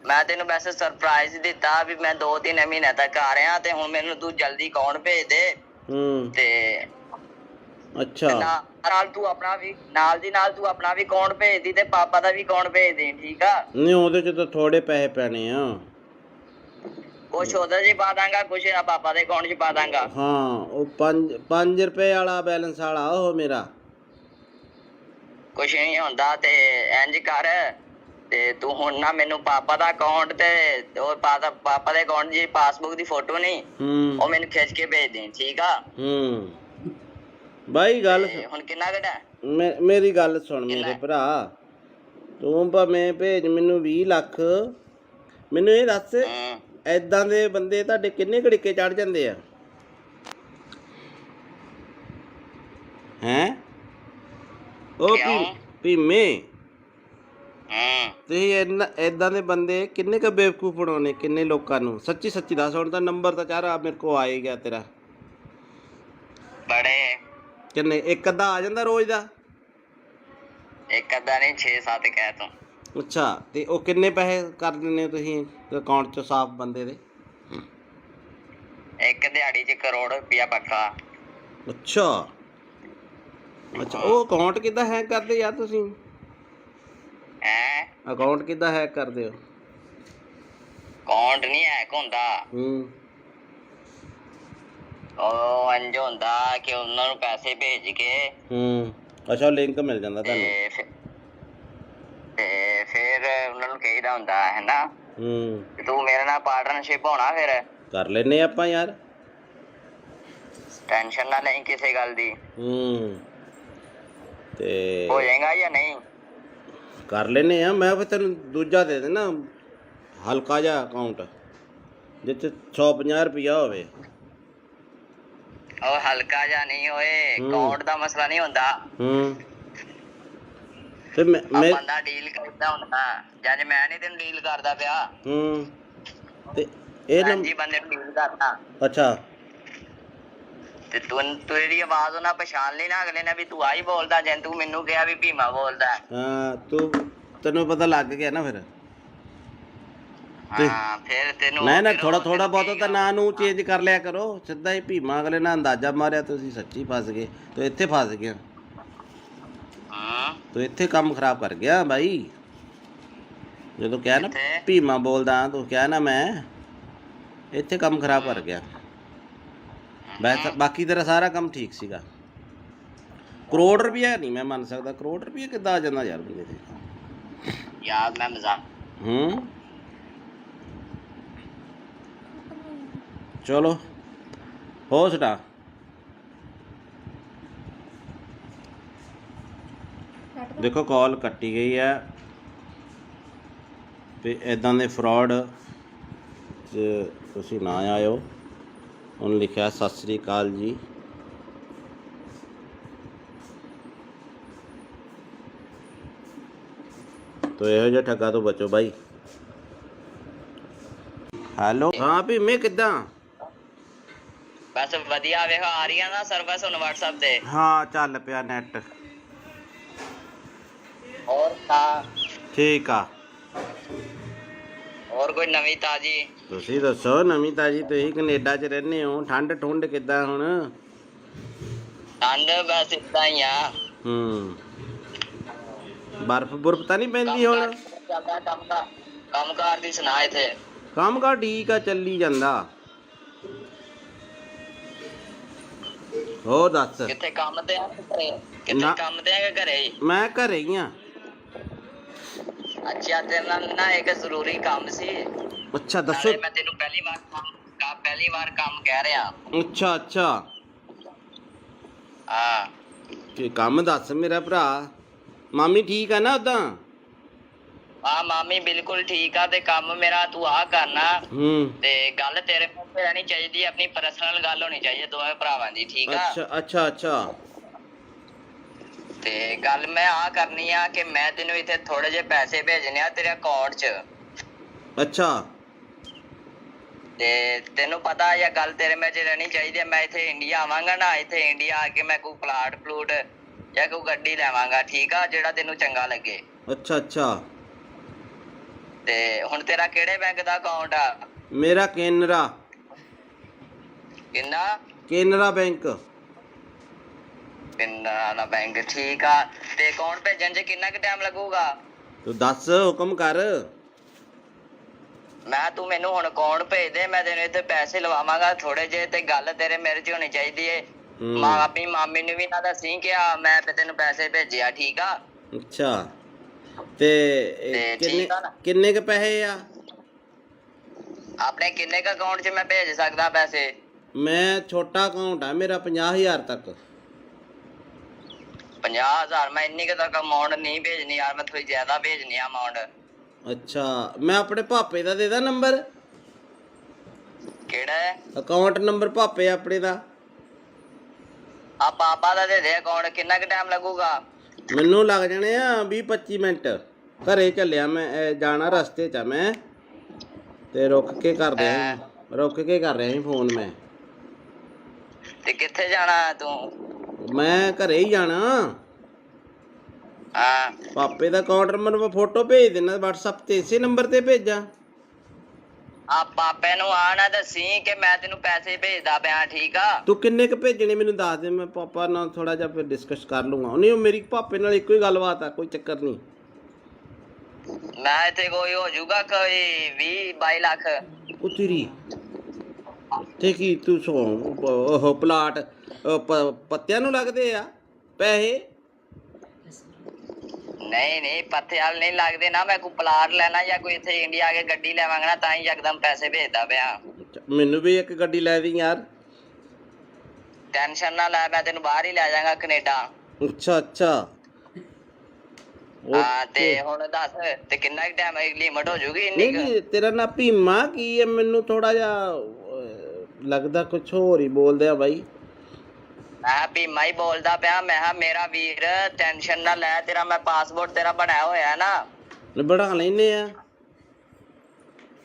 ਮੈਂ ਤੈਨੂੰ ਵੈਸੇ ਸਰਪ੍ਰਾਈਜ਼ ਦਿੱਤਾ ਵੀ ਮੈਂ 2-3 ਮਹੀਨੇ ਤੱਕ ਆ ਰਿਹਾ, ਤੇ ਹੁਣ ਮੈਨੂੰ ਤੂੰ ਜਲਦੀ ਅਕਾਊਂਟ ਭੇਜ ਦੇ। ਤੇ ਅੱਛਾ, ਨਾਲ ਤੂੰ ਆਪਣਾ ਵੀ ਨਾਲ ਤੂੰ ਆਪਣਾ ਵੀ ਅਕਾਊਂਟ ਭੇਜ ਦੀ, ਤੇ ਪਾਪਾ ਦਾ ਵੀ ਅਕਾਊਂਟ ਭੇਜ ਦੇ, ਠੀਕ ਆ? ਨਹੀਂ, ਉਹਦੇ ਚ ਤਾਂ ਥੋੜੇ ਪੈਸੇ ਪੈਣੇ ਆ। ਕੁਛ ਉਹਦੇ 'ਚ ਪਾ ਦਾਂਗਾ, ਕੁਛ ਪਾਪਾ ਦੇ ਅਕਾਊਂਟ 'ਚ ਪਾ ਦਾਂਗਾ। ਹਾਂ, ਉਹ 5 ਰੁਪਏ ਵਾਲਾ ਬੈਲੈਂਸ ਵਾਲਾ ਉਹ ਮੇਰਾ। ਕੁਛ ਨਹੀਂ ਹੁੰਦਾ। ਤੇ ਇੰਜ ਕਰ, ਤੇ ਤੂੰ ਹੁਣ ਨਾ ਮੈਨੂੰ ਪਾਪਾ ਦਾ ਅਕਾਊਂਟ ਤੇ ਉਹ ਪਾਪਾ ਦੇ ਅਕਾਊਂਟ ਦੀ ਪਾਸਬੁੱਕ ਦੀ ਫੋਟੋ ਨਹੀਂ, ਉਹ ਮੈਨੂੰ ਖਿੱਚ ਕੇ ਭੇਜ ਦੇ, ਠੀਕ ਆ? ਬਾਈ ਗੱਲ ਹੁਣ ਕਿੰਨਾ ਘਟਾ? ਮੇਰੀ ਗੱਲ ਸੁਣ ਮੇਰੇ ਭਰਾ, ਤੂੰ ਭਾਵੇਂ ਭੇਜ ਮੈਨੂੰ 20 ਲੱਖ। ਮੈਨੂੰ ਇਹ ਦੱਸ, ਏਦਾਂ ਦੇ ਬੰਦੇ ਤੁਹਾਡੇ ਕਿੰਨੇ ਘੜੀਕੇ ਚੜ ਜਾਂਦੇ ਆ? ਹੈਂ? ਉਹ ਭੀਮੇ, ਤੁਸੀਂ ਏਦਾਂ ਦੇ ਬੰਦੇ ਕਿੰਨੇ ਕ ਬੇਵਕੂਫ ਬਣਾਉਣੇ, ਕਿੰਨੇ ਲੋਕਾਂ ਨੂੰ? ਸੱਚੀ ਦੱਸ। ਹੁਣ ਤਾਂ ਨੰਬਰ ਤਾਂ ਚਾਰਾ ਮੇਰੇ ਕੋਲ ਆ ਹੀ ਗਿਆ ਤੇਰਾ। ਬੜੇ ਕਿੰਨੇ? ਇੱਕ ਅੱਧਾ ਆ ਜਾਂਦਾ ਰੋਜ਼ ਦਾ? ਇੱਕ ਅੱਧਾ ਨਹੀਂ, 6-7 ਕਹਿ ਤੂੰ। ਅੱਛਾ, ਤੇ ਉਹ ਕਿੰਨੇ ਪੈਸੇ ਕਰ ਦਿੰਦੇ ਹੋ ਤੁਸੀਂ ਅਕਾਊਂਟ 'ਚ ਸਾਫ਼ ਬੰਦੇ ਦੇ? ਇੱਕ ਦਿਹਾੜੀ 'ਚ ਕਰੋੜ ਰੁਪਇਆ ਪੱਕਾ। ਅੱਛਾ ਅੱਛਾ, ਉਹ ਅਕਾਊਂਟ ਕਿੱਦਾਂ ਹੈਕ ਕਰਦੇ ਯਾਰ ਤੁਸੀਂ? ਹੈਂ? ਅਕਾਊਂਟ ਕਿੱਦਾਂ ਹੈਕ ਕਰਦੇ ਹੋ? ਅਕਾਊਂਟ ਨਹੀਂ ਹੈਕ ਹੁੰਦਾ। ਉਹ ਇੰਝ ਹੁੰਦਾ ਕਿ ਉਹਨਾਂ ਨੂੰ ਪੈਸੇ ਭੇਜ ਕੇ ਅੱਛਾ, ਲਿੰਕ ਮਿਲ ਜਾਂਦਾ ਤੁਹਾਨੂੰ? ਤੇ ਫਿਰ ਉਹਨਾਂ ਨੂੰ ਕਹੀਦਾ ਹੁੰਦਾ ਹੈ ਨਾ ਤੂੰ ਮੇਰੇ ਨਾਲ ਪਾਰਟਨਰਸ਼ਿਪ ਹੋਣਾ। ਫਿਰ ਕਰ ਲੈਨੇ ਆਪਾਂ ਯਾਰ, ਟੈਨਸ਼ਨ ਨਾ ਲਈ ਕਿਸੇ ਗੱਲ ਦੀ। ਤੇ ਹੋ ਜਾਏਗਾ ਜਾਂ ਨਹੀਂ? ਕਰ ਲੈਨੇ ਆ। ਮੈਂ ਫਿਰ ਤੈਨੂੰ ਦੂਜਾ ਦੇ ਦੇਣਾ, ਹਲਕਾ ਜਿਹਾ ਅਕਾਊਂਟ ਜਿੱਥੇ 150 ਰੁਪਈਆ ਹੋਵੇ। ਉਹ ਹਲਕਾ ਜਿਹਾ ਨਹੀਂ ਹੋਏ, ਅਕਾਊਂਟ ਦਾ ਮਸਲਾ ਨਹੀਂ ਹੁੰਦਾ। ਤੇ ਮੈਂ ਬੰਦਾ ਡੀਲ ਕਰਦਾ ਹੁੰਦਾ, ਜਦ ਮੈਂ ਨਹੀਂ ਤੈਨੂੰ ਡੀਲ ਕਰਦਾ ਪਿਆ। ਤੇ ਇਹ ਜੀ ਬੰਦੇ ਨੂੰ ਡੀਲ ਕਰਦਾ। ਅੱਛਾ, ਤੇ ਤੂੰ ਤੇਰੀ ਆਵਾਜ਼ ਉਹਨਾਂ ਪਛਾਣ ਲਈ ਨਾ ਅਗਲੇ ਨੇ ਵੀ ਤੂੰ ਆਹੀ ਬੋਲਦਾ, ਜੇ ਤੂੰ ਮੈਨੂੰ ਕਿਹਾ ਵੀ ਭੀਮਾ ਬੋਲਦਾ। ਹਾਂ, ਤੈਨੂੰ ਪਤਾ ਲੱਗ ਗਿਆ ਨਾ ਫਿਰ? ਹਾਂ, ਫਿਰ ਤੈਨੂੰ ਨਾ ਥੋੜਾ ਥੋੜਾ ਬਹੁਤ ਤਾਂ ਨਾਂ ਨੂੰ ਚੇਂਜ ਕਰ ਲਿਆ ਕਰੋ। ਸਿੱਧਾ ਹੀ ਭੀਮਾ ਅਗਲੇ ਨਾਲ ਅੰਦਾਜ਼ਾ ਮਾਰਿਆ, ਤੁਸੀਂ ਸੱਚੀ ਫਸ ਗਏ। ਤੂੰ ਇੱਥੇ ਫਸ ਗਿਆ, ਤੂੰ ਇੱਥੇ ਕੰਮ ਖਰਾਬ ਕਰ ਗਿਆ ਬਾਈ। ਜਦੋਂ ਕਿਹਾ ਨਾ ਭੀਮਾ ਬੋਲਦਾ, ਤੂੰ ਕਿਹਾ ਨਾ ਮੈਂ, ਇੱਥੇ ਕੰਮ ਖਰਾਬ ਕਰ ਗਿਆ। ਬਾਕੀ ਤੇਰਾ ਸਾਰਾ ਕੰਮ ਠੀਕ ਸੀਗਾ। ਕਰੋੜ ਰੁਪਇਆ ਨਹੀਂ ਮੈਂ ਮੰਨ ਸਕਦਾ। ਕਰੋੜ ਰੁਪਇਆ ਕਿੱਦਾਂ ਆ ਜਾਂਦਾ ਯਾਰ ਬੰਦੇ ਤੇ? ਯਾਰ ਮੈਂ ਮਜ਼ਾਕ। ਚਲੋ ਹੋ ਸੁਣਾ। ਦੇਖੋ ਕਾਲ ਕੱਟੀ ਗਈ ਹੈ, ਤੇ ਇੱਦਾਂ ਦੇ ਫਰਾਡ 'ਚ ਤੁਸੀਂ ਨਾ ਆਇਓ। ਉਹਨੇ ਲਿਖਿਆ ਸਤਿ ਸ੍ਰੀ ਅਕਾਲ ਜੀ। ਤੋ ਇਹੋ ਜਿਹੇ ਠੱਗਾ ਤੋਂ ਬਚੋ ਬਾਈ। ਹੈਲੋ, ਹਾਂ ਭੀਮੇ ਕਿੱਦਾਂ? ਬਸ ਵਧੀਆ। ਵੇਖੋ ਆ ਰਹੀਆਂ ਨਾ ਸਰਵਿਸ ਹੁਣ WhatsApp ਤੇ? ਹਾਂ, ਚੱਲ ਪਿਆ ਨੈਟ। ਹੋਰ ਤਾਂ ਠੀਕ ਆ। ਹੋਰ ਕੋਈ ਨਵੀਂ ਤਾਜੀ? ਤੁਸੀਂ ਦੱਸੋ ਨਵੀਂ ਤਾਜੀ। ਤੁਸੀਂ ਕੈਨੇਡਾ 'ਚ ਰਹਿੰਦੇ ਹੋ, ਠੰਡ ਠੁੰਡ ਕਿੱਦਾਂ ਹੁਣ? ਠੰਡ ਬਸ ਏਦਾਂ ਹੀ ਆ। ਬਰਫ਼ ਬੁਰਫ਼ ਤਾਂ ਨਹੀਂ ਪੈਂਦੀ ਹੁਣ? ਕੰਮ ਕਾਰ ਦੀ ਸੁਣਾ। ਇੱਥੇ ਕੰਮ ਕਾਰ ਠੀਕ ਆ, ਚੱਲੀ ਜਾਂਦਾ। ਹੋਰ ਦੱਸ। ਕਿੱਥੇ ਕੰਮ ਤੇ ਆ ਘਰੇ? ਕਿੱਥੇ ਕੰਮ ਤੇ ਆ ਘਰੇ? ਮੈਂ ਘਰੇ ਹੀ ਆ। ਅੱਛਾ, ਤੇਰੇ ਨਾਲ ਨਾ ਇੱਕ ਜ਼ਰੂਰੀ ਕੰਮ ਸੀ। ਅੱਛਾ ਦੱਸੋ। ਮੈਂ ਤੈਨੂੰ ਪਹਿਲੀ ਵਾਰ ਕੰਮ ਕਹਿ ਰਿਹਾ। ਅੱਛਾ ਅੱਛਾ, ਹਾਂ, ਕੀ ਕੰਮ ਦੱਸ ਮੇਰਾ ਭਰਾ। ਮਾਮੀ ਠੀਕ ਆ ਨਾ ਉਦਾਂ? ਹਾਂ, ਮਾਮੀ ਬਿਲਕੁਲ ਠੀਕ ਆ। ਤੇ ਕੰਮ ਮੇਰਾ ਤੂੰ ਆ ਕਰਨਾ। ਤੇ ਗੱਲ ਤੇਰੇ ਕੋਲ ਰਹਿਣੀ ਚਾਹੀਦੀ, ਆਪਣੀ ਪਰਸਨਲ ਗੱਲ ਹੋਣੀ ਚਾਹੀਦੀ ਦੋਵੇਂ ਭਰਾਵਾਂ ਦੀ। ਠੀਕ ਆ? ਅੱਛਾ ਅੱਛਾ ਅੱਛਾ। ਤੇ ਗੱਲ ਮੈਂ ਆ ਕਰਨੀ ਆ ਕਿ ਮੈਂ ਤੈਨੂੰ ਇੱਥੇ ਥੋੜੇ ਜਿਹੇ ਪੈਸੇ ਭੇਜਣੇ ਆ ਤੇਰੇ ਅਕਾਊਂਟ 'ਚ। ਅੱਛਾ, ਤੇ ਤੈਨੂੰ ਪਤਾ ਇਹ ਗੱਲ ਤੇਰੇ ਵਿੱਚ ਰਹਿਣੀ ਚਾਹੀਦੀ ਹੈ। ਮੈਂ ਇੱਥੇ ਇੰਡੀਆ ਆਵਾਂਗਾ ਨਾ, ਇੱਥੇ ਇੰਡੀਆ ਆ ਕੇ ਮੈਂ ਕੋਈ ਪਲਾਟ ਪਲੂਟ ਜਾਂ ਕੋਈ ਗੱਡੀ ਲੈਵਾਂਗਾ। ਠੀਕ ਆ? ਜਿਹੜਾ ਤੈਨੂੰ ਚੰਗਾ ਲੱਗੇ। ਅੱਛਾ ਅੱਛਾ। ਤੇ ਹੁਣ ਤੇਰਾ ਕਿਹੜੇ ਬੈਂਕ ਦਾ ਅਕਾਊਂਟ ਆ? ਮੇਰਾ ਕੇਨਰਾ। ਕਿੰਨਾ? ਕੇਨਰਾ ਬੈਂਕ। ਕੇਨਰਾ ਬੈਂਕ, ਠੀਕ ਆ। ਤੇ ਅਕਾਊਂਟ ਭੇਜਣ 'ਚ ਕਿੰਨਾ ਕੁ ਟਾਈਮ ਲੱਗੂਗਾ? ਤੂੰ ਦੱਸ, ਹੁਕਮ ਕਰ। ਤੂੰ ਮੈਨੂੰ ਹੁਣ ਅਕਾਊਂਟ ਭੇਜ ਦੇ, ਮੈਂ ਤੈਨੂੰ ਇੱਥੇ ਪੈਸੇ ਲਵਾਵਾਂਗਾ ਥੋੜੇ ਜਿਹੇ। ਤੇ ਗੱਲ ਤੇਰੇ ਮੇਰੇ 'ਚ ਹੋਣੀ ਚਾਹੀਦੀ ਏ। ਆਪਣੀ ਮਾਮੀ ਨੂੰ ਵੀ ਨਾ ਦੱਸੀ ਕਿ ਮੈਂ ਤੈਨੂੰ ਪੈਸੇ ਭੇਜਿਆ। ਠੀਕ ਆ? ਅੱਛਾ, ਤੇ ਕਿੰਨੇ ਕ ਪੈਸੇ ਆ? ਆਪਣੇ ਕਿੰਨੇ ਕ ਅਕਾਊਂਟ 'ਚ ਮੈਂ ਭੇਜ ਸਕਦਾ ਪੈਸੇ? ਮੈਂ ਛੋਟਾ ਅਕਾਊਂਟ ਆ ਮੇਰਾ, 50,000 ਤੱਕ। 50,000? ਮੈਂ ਇੰਨੀ ਕੁ ਤੱਕ ਅਮਾਊਂਟ ਨਹੀਂ ਭੇਜਣੀ ਯਾਰ, ਮੈਂ ਥੋੜੀ ਜ਼ਿਆਦਾ ਭੇਜਣੀ ਆ ਅਮਾਊਂਟ। ਅੱਛਾ, ਮੈਂ ਆਪਣੇ ਪਾਪੇ ਦਾ ਦੇ ਦਾਂ ਨੰਬਰ? ਕਿਹੜਾ ਅਕਾਊਂਟ ਨੰਬਰ? ਪਾਪੇ ਆਪਣੇ ਦਾ। ਆ ਪਾਪਾ ਦਾ ਦੇ ਦੇ ਅਕਾਊਂਟ। ਕਿੰਨਾ ਕੁ ਟਾਈਮ ਲੱਗੂਗਾ? ਮੈਨੂੰ ਲੱਗ ਜਾਣੇ ਆ 20-25 ਮਿੰਟ। ਘਰੇ ਚੱਲਿਆ ਮੈਂ, ਜਾਣਾ ਰਸਤੇ 'ਚ ਆ ਮੈਂ, ਤੇ ਰੁਕ ਕੇ ਕਰ ਰਿਹਾ ਸੀ ਫੋਨ ਮੈਂ। ਤੇ ਕਿੱਥੇ ਜਾਣਾ ਤੂੰ? ਮੈਂ ਘਰੇ ਹੀ ਜਾਣਾ। ਹਾਂ ਪਾਪੇ ਦਾ ਅਕਾਊਂਟ ਨੰਬਰ ਮੈਂ ਫੋਟੋ ਭੇਜ ਦੇਣਾ WhatsApp ਤੇ, ਇਸੇ ਨੰਬਰ ਤੇ ਭੇਜਾਂ? ਆ ਪਾਪੇ ਨੂੰ ਆ ਨਾ ਦੱਸੀ ਕਿ ਮੈਂ ਤੈਨੂੰ ਪੈਸੇ ਭੇਜਦਾ ਪਿਆ, ਠੀਕ ਆ? ਤੂੰ ਕਿੰਨੇ ਕੁ ਭੇਜਣੇ ਮੈਨੂੰ ਦੱਸ ਦੇ, ਮੈਂ ਪਾਪਾ ਨਾਲ ਥੋੜਾ ਜਿਹਾ ਫਿਰ ਡਿਸਕਸ ਕਰ ਲੂੰਗਾ। ਨਹੀਂ, ਉਹ ਮੇਰੀ ਪਾਪੇ ਨਾਲ ਇੱਕੋ ਹੀ ਗੱਲਬਾਤ ਆ, ਕੋਈ ਚੱਕਰ ਨਹੀਂ। ਮੈਂ ਇੱਥੇ ਕੋਈ ਹੋ ਜਾਊਗਾ ਕੋਈ 20-22 ਲੱਖ। ਉਹ ਤੇਰੀ ਤੇ ਕੀ ਤੂੰ ਉਹ ਪਲਾਟ ਪੱਤਿਆਂ ਨੂੰ ਲੱਗਦੇ ਆ ਪੈਸੇ? ਨਹੀਂ ਪੱਥੇ ਵਾਲ ਨਹੀਂ ਲੱਗਦੇ ਨਾ। ਮੈਂ ਕੋਈ ਪਲਾਟ ਲੈਣਾ ਜਾਂ ਕੋਈ ਇੱਥੇ ਇੰਡੀਆ ਆ ਕੇ ਗੱਡੀ ਲੈਵਾਂਗਾ ਨਾ, ਤਾਂ ਹੀ ਯਕਦਮ ਪੈਸੇ ਭੇਜਦਾ ਪਿਆ। ਮੈਨੂੰ ਵੀ ਇੱਕ ਗੱਡੀ ਲੈ ਦੀ ਯਾਰ। ਟੈਨਸ਼ਨ ਨਾ ਲੈ, ਮੈਂ ਤੈਨੂੰ ਬਾਹਰ ਹੀ ਲੈ ਜਾਵਾਂਗਾ, ਕੈਨੇਡਾ। ਅੱਛਾ ਹਾਂ ਤੇ ਹੁਣ ਦੱਸ ਤੇ ਕਿੰਨਾ ਟਾਈਮ ਲਿਮਟ ਹੋ ਜੂਗੀ ਇੰਨੀ? ਨਹੀਂ, ਤੇਰਾ ਨਾਂ ਭੀਮਾ ਕੀ ਹੈ? ਮੈਨੂੰ ਥੋੜਾ ਜਿਹਾ ਲੱਗਦਾ ਕੁਛ ਹੋਰ ਹੀ ਬੋਲਦੇ ਆ ਬਾਈ। ਮੈਂ ਭੀਮਾ ਹੀ ਬੋਲਦਾ ਪਿਆ। ਮੈਂ ਕਿਹਾ ਮੇਰਾ ਵੀਰ ਟੈਨਸ਼ਨ ਨਾ ਲੈ, ਤੇਰਾ ਮੈਂ ਪਾਸਪੋਰਟ ਤੇਰਾ ਬਣਾਇਆ ਹੋਇਆ ਨਾ, ਬਣਾ ਲੈਨੇ ਆ।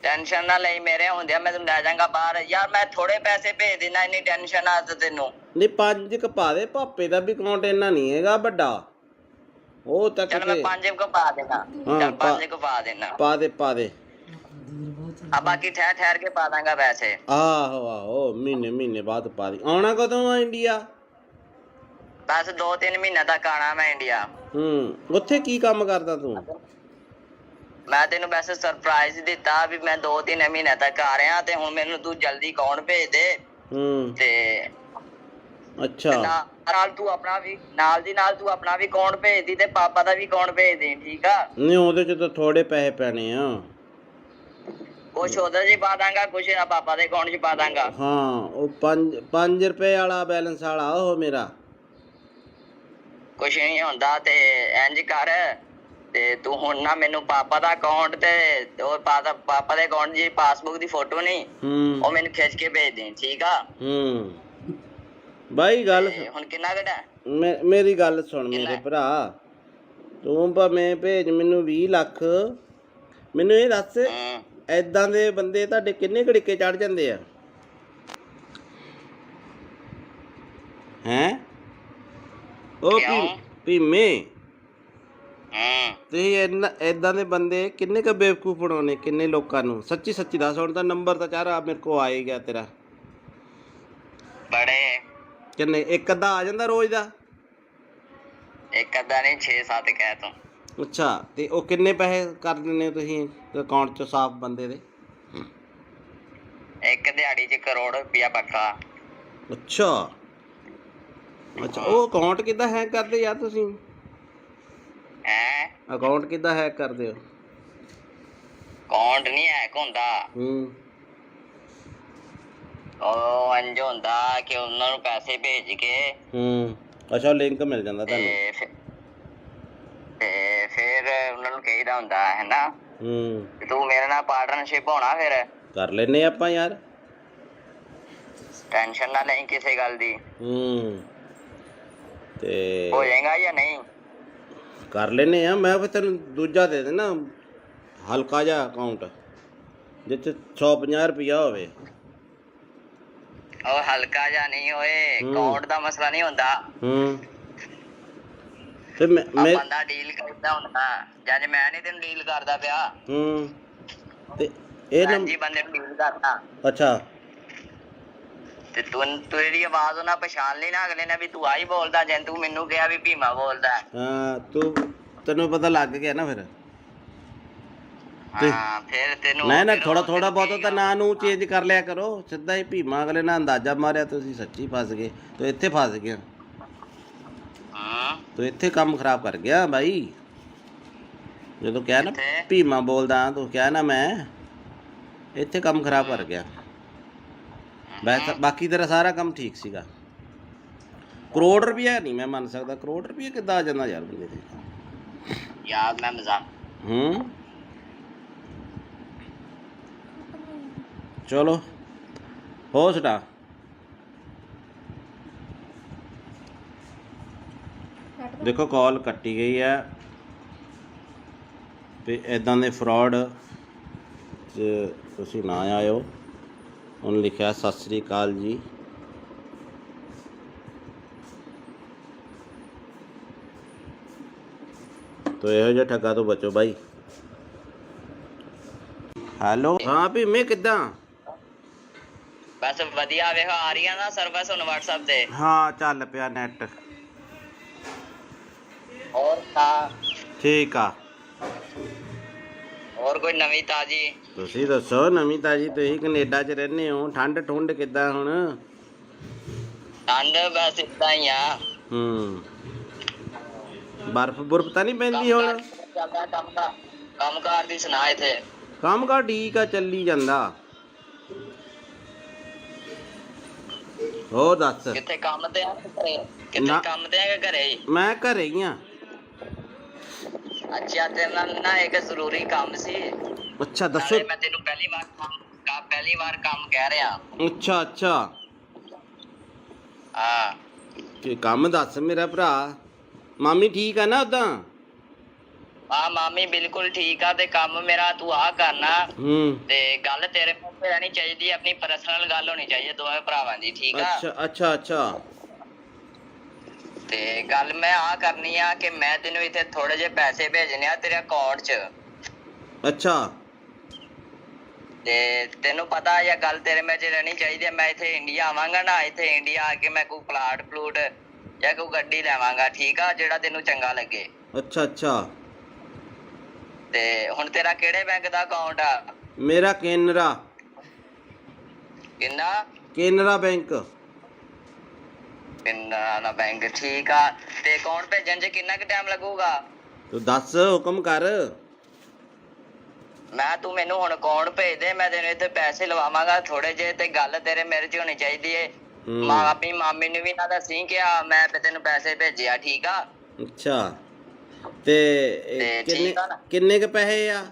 ਟੈਨਸ਼ਨ ਨਾ ਲਈ, ਮੇਰੇ ਹੁੰਦਿਆਂ ਮੈਂ ਤੈਨੂੰ ਲੈ ਜਾਵਾਂਗਾ ਬਾਹਰ। ਯਾਰ ਮੈਂ ਥੋੜੇ ਪੈਸੇ ਭੇਜ ਦੇਣਾ, ਇੰਨੀ ਟੈਨਸ਼ਨ ਆ ਤੈਨੂੰ? ਨਹੀਂ, 5 ਕ ਪਾ ਦੇ, ਪਾਪੇ ਦਾ ਵੀ ਅਕਾਊਂਟ ਇੰਨਾ ਨਹੀਂ ਹੈਗਾ ਵੱਡਾ। ਉਹ ਤੱਕ ਚੱਲ ਮੈਂ 5 ਕੁ ਪਾ ਦੇਣਾ। ਚੱਲ 5 ਕੁ ਪਾ ਦੇਣਾ। ਪਾ ਦੇ ਆ ਬਾਕੀ ਠਹਿਰ ਕੇ ਪਾ ਦਾਂਗਾ ਪੈਸੇ। ਆਹੋ ਮਹੀਨੇ ਬਾਅਦ ਪਾ ਦੀ। ਆਉਣਾ ਕਦੋਂ ਆ ਇੰਡੀਆ? ਬਸ 2-3 ਮਹੀਨੇ ਤੱਕ ਆਣਾ ਮੈਂ ਇੰਡੀਆ। ਉੱਥੇ ਕੀ ਕੰਮ ਕਰਦਾ ਤੂੰ? ਮੈਂ ਤੈਨੂੰ ਵੈਸੇ ਸਰਪ੍ਰਾਈਜ਼ ਦਿੱਤਾ ਵੀ ਮੈਂ 2-3 ਮਹੀਨੇ ਤੱਕ ਆ ਰਿਹਾ, ਤੇ ਹੁਣ ਮੈਨੂੰ ਤੂੰ ਜਲਦੀ ਅਕਾਊਂਟ ਭੇਜ ਦੇ। ਤੇ ਅੱਛਾ, ਨਾਲ ਤੂੰ ਆਪਣਾ ਵੀ ਨਾਲ ਦੀ ਨਾਲ ਤੂੰ ਆਪਣਾ ਵੀ ਅਕਾਊਂਟ ਭੇਜ ਦੀ ਤੇ ਪਾਪਾ ਦਾ ਵੀ ਅਕਾਊਂਟ ਭੇਜ ਦੇ, ਠੀਕ ਆ? ਨਹੀਂ, ਉਹਦੇ ਚ ਤਾਂ ਥੋੜੇ ਪੈਸੇ ਪੈਣੇ ਆ। ਕੁਛ ਉਹਦੇ 'ਚ ਪਾ ਦਾਂਗਾ, ਕੁਛ ਪਾਪਾ ਦੇ ਅਕਾਊਂਟ 'ਚ ਪਾ ਦਾਂਗਾ। ਹਾਂ, ਉਹ 5 ਰੁਪਏ ਵਾਲਾ ਬੈਲੈਂਸ ਵਾਲਾ ਉਹ ਮੇਰਾ। ਕੁਛ ਨਹੀਂ ਹੁੰਦਾ ਤੇ ਇੰਜ ਕਰ, ਤੇ ਤੂੰ ਹੁਣ ਨਾ ਮੈਨੂੰ ਪਾਪਾ ਦਾ ਅਕਾਊਂਟ ਤੇ ਉਹ ਪਾਪਾ ਦੇ ਅਕਾਊਂਟ ਦੀ ਪਾਸਬੁੱਕ ਦੀ ਫੋਟੋ ਨਹੀਂ, ਉਹ ਮੈਨੂੰ ਖਿੱਚ ਕੇ ਭੇਜ ਦੇ, ਠੀਕ ਆ? ਬਾਈ ਗੱਲ ਹੁਣ ਕਿੰਨਾ ਘਟਾ? ਮੇਰੀ ਗੱਲ ਸੁਣ ਮੇਰੇ ਭਰਾ, ਤੂੰ ਭਾਵੇਂ ਭੇਜ ਮੈਨੂੰ 20 ਲੱਖ। ਮੈਨੂੰ ਇਹ ਦੱਸ, ਏਦਾਂ ਦੇ ਬੰਦੇ ਤੁਹਾਡੇ ਕਿੰਨੇ ਘੜੀਕੇ ਚੜ ਜਾਂਦੇ ਆ? ਹੈਂ? ਉਹ ਭੀਮੇ, ਤੇ ਏਦਾਂ ਦੇ ਬੰਦੇ ਕਿੰਨੇ ਕੁ ਬੇਵਕੂਫ ਬਣਾਉਣੇ, ਕਿੰਨੇ ਲੋਕਾਂ ਨੂੰ? ਸੱਚੀ ਦੱਸ। ਹੁਣ ਤਾਂ ਨੰਬਰ ਤਾਂ ਚਾਰਾ ਮੇਰੇ ਕੋਲ ਆ ਹੀ ਗਿਆ ਤੇਰਾ। ਬੜੇ ਕਿੰਨੇ? ਇੱਕ ਅੱਧਾ ਆ ਜਾਂਦਾ ਰੋਜ਼ ਦਾ? ਇੱਕ ਅੱਧਾ ਨਹੀਂ, 6-7 ਕਹਿ ਤੂੰ। ਅੱਛਾ, ਤੇ ਉਹ ਕਿੰਨੇ ਪੈਸੇ ਕਰ ਦਿੰਦੇ ਹੋ ਤੁਸੀਂ ਅਕਾਊਂਟ 'ਚ ਸਾਫ਼ ਬੰਦੇ ਦੇ? ਇੱਕ ਦਿਹਾੜੀ 'ਚ ਕਰੋੜ ਰੁਪਇਆ ਪੱਕਾ। ਅੱਛਾ, ਉਹ ਅਕਾਊਂਟ ਕਿੱਦਾਂ ਹੈਕ ਕਰਦੇ ਯਾਰ ਤੁਸੀਂ? ਅਕਾਊਂਟ ਕਿੱਦਾਂ ਹੈਕ ਕਰਦੇ ਹੋ? ਅਕਾਊਂਟ ਨਹੀਂ ਹੈਕ ਹੁੰਦਾ। ਉਹ ਇੰਝ ਹੁੰਦਾ ਕਿ ਉਹਨਾਂ ਨੂੰ ਪੈਸੇ ਭੇਜ ਕੇ ਅੱਛਾ, ਲਿੰਕ ਮਿਲ ਜਾਂਦਾ ਤੁਹਾਨੂੰ? ਤੇ ਫਿਰ ਉਹਨਾਂ ਨੂੰ ਕਹੀਦਾ ਹੁੰਦਾ ਹੈ ਨਾ, ਤੂੰ ਮੇਰੇ ਨਾਲ ਪਾਰਟਨਰਸ਼ਿਪ ਹੋਣਾ, ਫਿਰ ਕਰ ਲੈਨੇ ਆਪਾਂ ਯਾਰ। ਟੈਨਸ਼ਨ ਨਾ ਲਈ ਕਿਸੇ ਗੱਲ ਦੀ। ਤੇ ਹੋ ਜਾਏਗਾ ਜਾਂ ਨਹੀਂ? ਕਰ ਲੈਨੇ ਆ। ਮੈਂ ਫਿਰ ਤੈਨੂੰ ਦੂਜਾ ਦੇ ਦੇਣਾ, ਹਲਕਾ ਜਿਹਾ ਅਕਾਊਂਟ ਜਿਸ 'ਚ 150 ਰੁਪਇਆ ਹੋਵੇ। ਉਹ ਹਲਕਾ ਜਿਹਾ ਨਹੀਂ ਹੋਏ, ਅਕਾਊਂਟ ਦਾ ਮਸਲਾ ਨਹੀਂ ਹੁੰਦਾ। ਤੇ ਬੰਦਾ ਡੀਲ ਕਰਦਾ ਹੁੰਦਾ, ਜਦ ਮੈਂ ਨਹੀਂ ਤੈਨੂੰ ਡੀਲ ਕਰਦਾ ਪਿਆ। ਤੇ ਇਹ ਜੀ ਬੰਦੇ ਨੂੰ ਡੀਲ ਕਰਦਾ। ਅੱਛਾ, ਤੇ ਤੂੰ ਤੇਰੀ ਆਵਾਜ਼ ਉਹਨਾਂ ਪਛਾਣ ਲਈ ਨਾ ਅਗਲੇ ਨੇ ਵੀ ਤੂੰ ਆਹੀ ਬੋਲਦਾ, ਜੇ ਤੂੰ ਮੈਨੂੰ ਕਿਹਾ ਵੀ ਭੀਮਾ ਬੋਲਦਾ। ਹਾਂ, ਤੈਨੂੰ ਪਤਾ ਲੱਗ ਗਿਆ ਨਾ ਫਿਰ? ਹਾਂ, ਫਿਰ ਤੈਨੂੰ ਨਾ ਥੋੜਾ ਬਹੁਤਾ ਤਾਂ ਨਾਂ ਨੂੰ ਚੇਂਜ ਕਰ ਲਿਆ ਕਰੋ। ਸਿੱਧਾ ਹੀ ਭੀਮਾ ਅਗਲੇ ਨਾਲ ਅੰਦਾਜ਼ਾ ਮਾਰਿਆ, ਤੁਸੀਂ ਸੱਚੀ ਫਸ ਗਏ। ਤੂੰ ਇੱਥੇ ਫਸ ਗਿਆ, ਤੂੰ ਇੱਥੇ ਕੰਮ ਖਰਾਬ ਕਰ ਗਿਆ ਬਾਈ। ਜਦੋਂ ਕਿਹਾ ਨਾ ਭੀਮਾ ਬੋਲਦਾ, ਤੂੰ ਕਿਹਾ ਨਾ ਮੈਂ, ਇੱਥੇ ਕੰਮ ਖਰਾਬ ਕਰ ਗਿਆ। ਬਾਕੀ ਤੇਰਾ ਸਾਰਾ ਕੰਮ ਠੀਕ ਸੀਗਾ। ਕਰੋੜ ਰੁਪਇਆ ਨਹੀਂ ਮੈਂ ਮੰਨ ਸਕਦਾ। ਕਰੋੜ ਰੁਪਇਆ ਕਿੱਦਾਂ ਆ ਜਾਂਦਾ ਯਾਰ ਬੰਦੇ ਦੇ? ਯਾਰ ਮੈਂ ਮਜ਼ਾਕ। ਚਲੋ ਹੋ ਸਟਾ। ਦੇਖੋ ਕਾਲ ਕੱਟੀ ਗਈ ਹੈ। ਤੇ ਇੱਦਾਂ ਦੇ ਫਰਾਡ 'ਚ ਤੁਸੀਂ ਨਾ ਆਇਓ। ਉਹਨੇ ਲਿਖਿਆ ਸਤਿ ਸ੍ਰੀ ਅਕਾਲ ਜੀ। ਤੋ ਇਹੋ ਜਿਹਾ ਠੱਗਾ ਤੋਂ ਬਚੋ ਬਾਈ। ਹੈਲੋ, ਹਾਂ ਭੀਮੇ ਕਿੱਦਾਂ? ਬਸ ਵਧੀਆ, ਵੇਖੋ ਆ ਰਹੀ ਆ ਨਾ ਸਰਵਿਸ ਹੁਣ WhatsApp ਤੇ। ਹਾਂ ਚੱਲ ਪਿਆ ਨੈਟ। ਹੋਰ ਤਾਂ ਠੀਕ ਆ। ਹੋਰ ਕੋਈ ਨਵੀਂ ਤਾਜੀ? ਤੁਸੀਂ ਦੱਸੋ ਨਵੀਂ ਤਾਜੀ। ਤੁਸੀਂ ਕੈਨੇਡਾ 'ਚ ਰਹਿੰਦੇ ਹੋ, ਠੰਡ ਠੁੰਡ ਕਿੱਦਾਂ ਹੁਣ? ਠੰਡ ਬਸ ਇਦਾਂ ਹੀ ਆ। ਬਰਫ਼ ਬੁਰਫ਼ ਤਾਂ ਨਹੀਂ ਪੈਂਦੀ ਹੁਣ? ਕੰਮ ਕਾਰ ਦੀ ਸੁਣਾ ਇੱਥੇ। ਕੰਮ ਕਾਰ ਠੀਕ ਆ, ਚੱਲੀ ਜਾਂਦਾ। ਹੋਰ ਦੱਸ। ਕਿੱਥੇ ਕੰਮ ਤੇ ਆ ਘਰੇ? ਕਿੱਥੇ ਕੰਮ ਤੇ ਆ ਕਿ ਘਰੇ ਹੀ? ਮੈਂ ਘਰੇ ਹੀ ਆ। ਅੱਛਾ, ਤੇਰੇ ਨਾਲ ਨਾ ਇੱਕ ਜ਼ਰੂਰੀ ਕੰਮ ਸੀ। ਅੱਛਾ ਦੱਸੋ। ਮੈਂ ਤੈਨੂੰ ਪਹਿਲੀ ਵਾਰ ਕੰਮ ਕਹਿ ਰਿਹਾ। ਅੱਛਾ ਅੱਛਾ। ਹਾਂ ਕੀ ਕੰਮ ਦੱਸ ਮੇਰਾ ਭਰਾ। ਮਾਮੀ ਠੀਕ ਆ ਨਾ ਉਦਾਂ? ਹਾਂ ਮਾਮੀ ਬਿਲਕੁਲ ਠੀਕ ਆ। ਤੇ ਕੰਮ ਮੇਰਾ ਤੂੰ ਆ ਕਰਨਾ। ਤੇ ਗੱਲ ਤੇਰੇ ਮੂੰਹ ਤੇ ਰਹਿਣੀ ਚਾਹੀਦੀ, ਆਪਣੀ ਪਰਸਨਲ ਗੱਲ ਹੋਣੀ ਚਾਹੀਦੀ ਦੋਵੇਂ ਭਰਾਵਾਂ ਦੀ, ਠੀਕ ਆ? ਅੱਛਾ ਅੱਛਾ ਅੱਛਾ। ਤੇ ਗੱਲ ਮੈਂ ਆ ਕਰਨੀ ਆ ਕਿ ਮੈਂ ਤੈਨੂੰ ਇੱਥੇ ਥੋੜੇ ਜਿਹੇ ਪੈਸੇ ਭੇਜਣੇ ਆ ਤੇਰੇ ਅਕਾਊਂਟ 'ਚ। ਅੱਛਾ। ਤੇ ਤੈਨੂੰ ਪਤਾ ਇਹ ਗੱਲ ਤੇਰੇ ਵਿੱਚ ਰਹਿਣੀ ਚਾਹੀਦੀ ਹੈ। ਮੈਂ ਇੱਥੇ ਇੰਡੀਆ ਆਵਾਂਗਾ ਨਾ, ਇੱਥੇ ਇੰਡੀਆ ਆ ਕੇ ਮੈਂ ਕੋਈ ਪਲਾਟ ਪਲੂਟ ਜਾਂ ਕੋਈ ਗੱਡੀ ਲੈਵਾਂਗਾ, ਠੀਕ ਆ? ਜਿਹੜਾ ਤੈਨੂੰ ਚੰਗਾ ਲੱਗੇ। ਅੱਛਾ ਅੱਛਾ। ਤੇ ਹੁਣ ਤੇਰਾ ਕਿਹੜੇ ਬੈਂਕ ਦਾ ਅਕਾਊਂਟ ਆ? ਮੇਰਾ ਕੇਨਰਾ। ਕਿੰਨਾ? ਕੇਨਰਾ ਬੈਂਕ। ਕੇਨਰਾ ਦਾ ਬੈਂਕ, ਠੀਕ ਆ। ਤੇ ਅਕਾਊਂਟ ਭੇਜਣ 'ਚ ਕਿੰਨਾ ਕੁ ਟਾਈਮ ਲੱਗੂਗਾ? ਤੂੰ ਦੱਸ, ਹੁਕਮ ਕਰ। ਤੂੰ ਮੈਨੂੰ ਹੁਣ ਅਕਾਊਂਟ ਭੇਜ ਦੇ, ਮੈਂ ਤੈਨੂੰ ਇੱਥੇ ਪੈਸੇ ਲਵਾਵਾਂਗਾ ਥੋੜੇ ਜਿਹੇ। ਤੇ ਗੱਲ ਤੇਰੇ ਮੇਰੇ 'ਚ ਹੋਣੀ ਚਾਹੀਦੀ ਏ। ਆਪਣੀ ਮਾਮੀ ਨੂੰ ਵੀ ਨਾ ਦੱਸੀ ਕਿ ਮੈਂ ਤੈਨੂੰ ਪੈਸੇ ਭੇਜਿਆ, ਠੀਕ ਆ? ਅੱਛਾ। ਤੇ ਕਿੰਨੇ ਕ ਪੈਸੇ ਆ?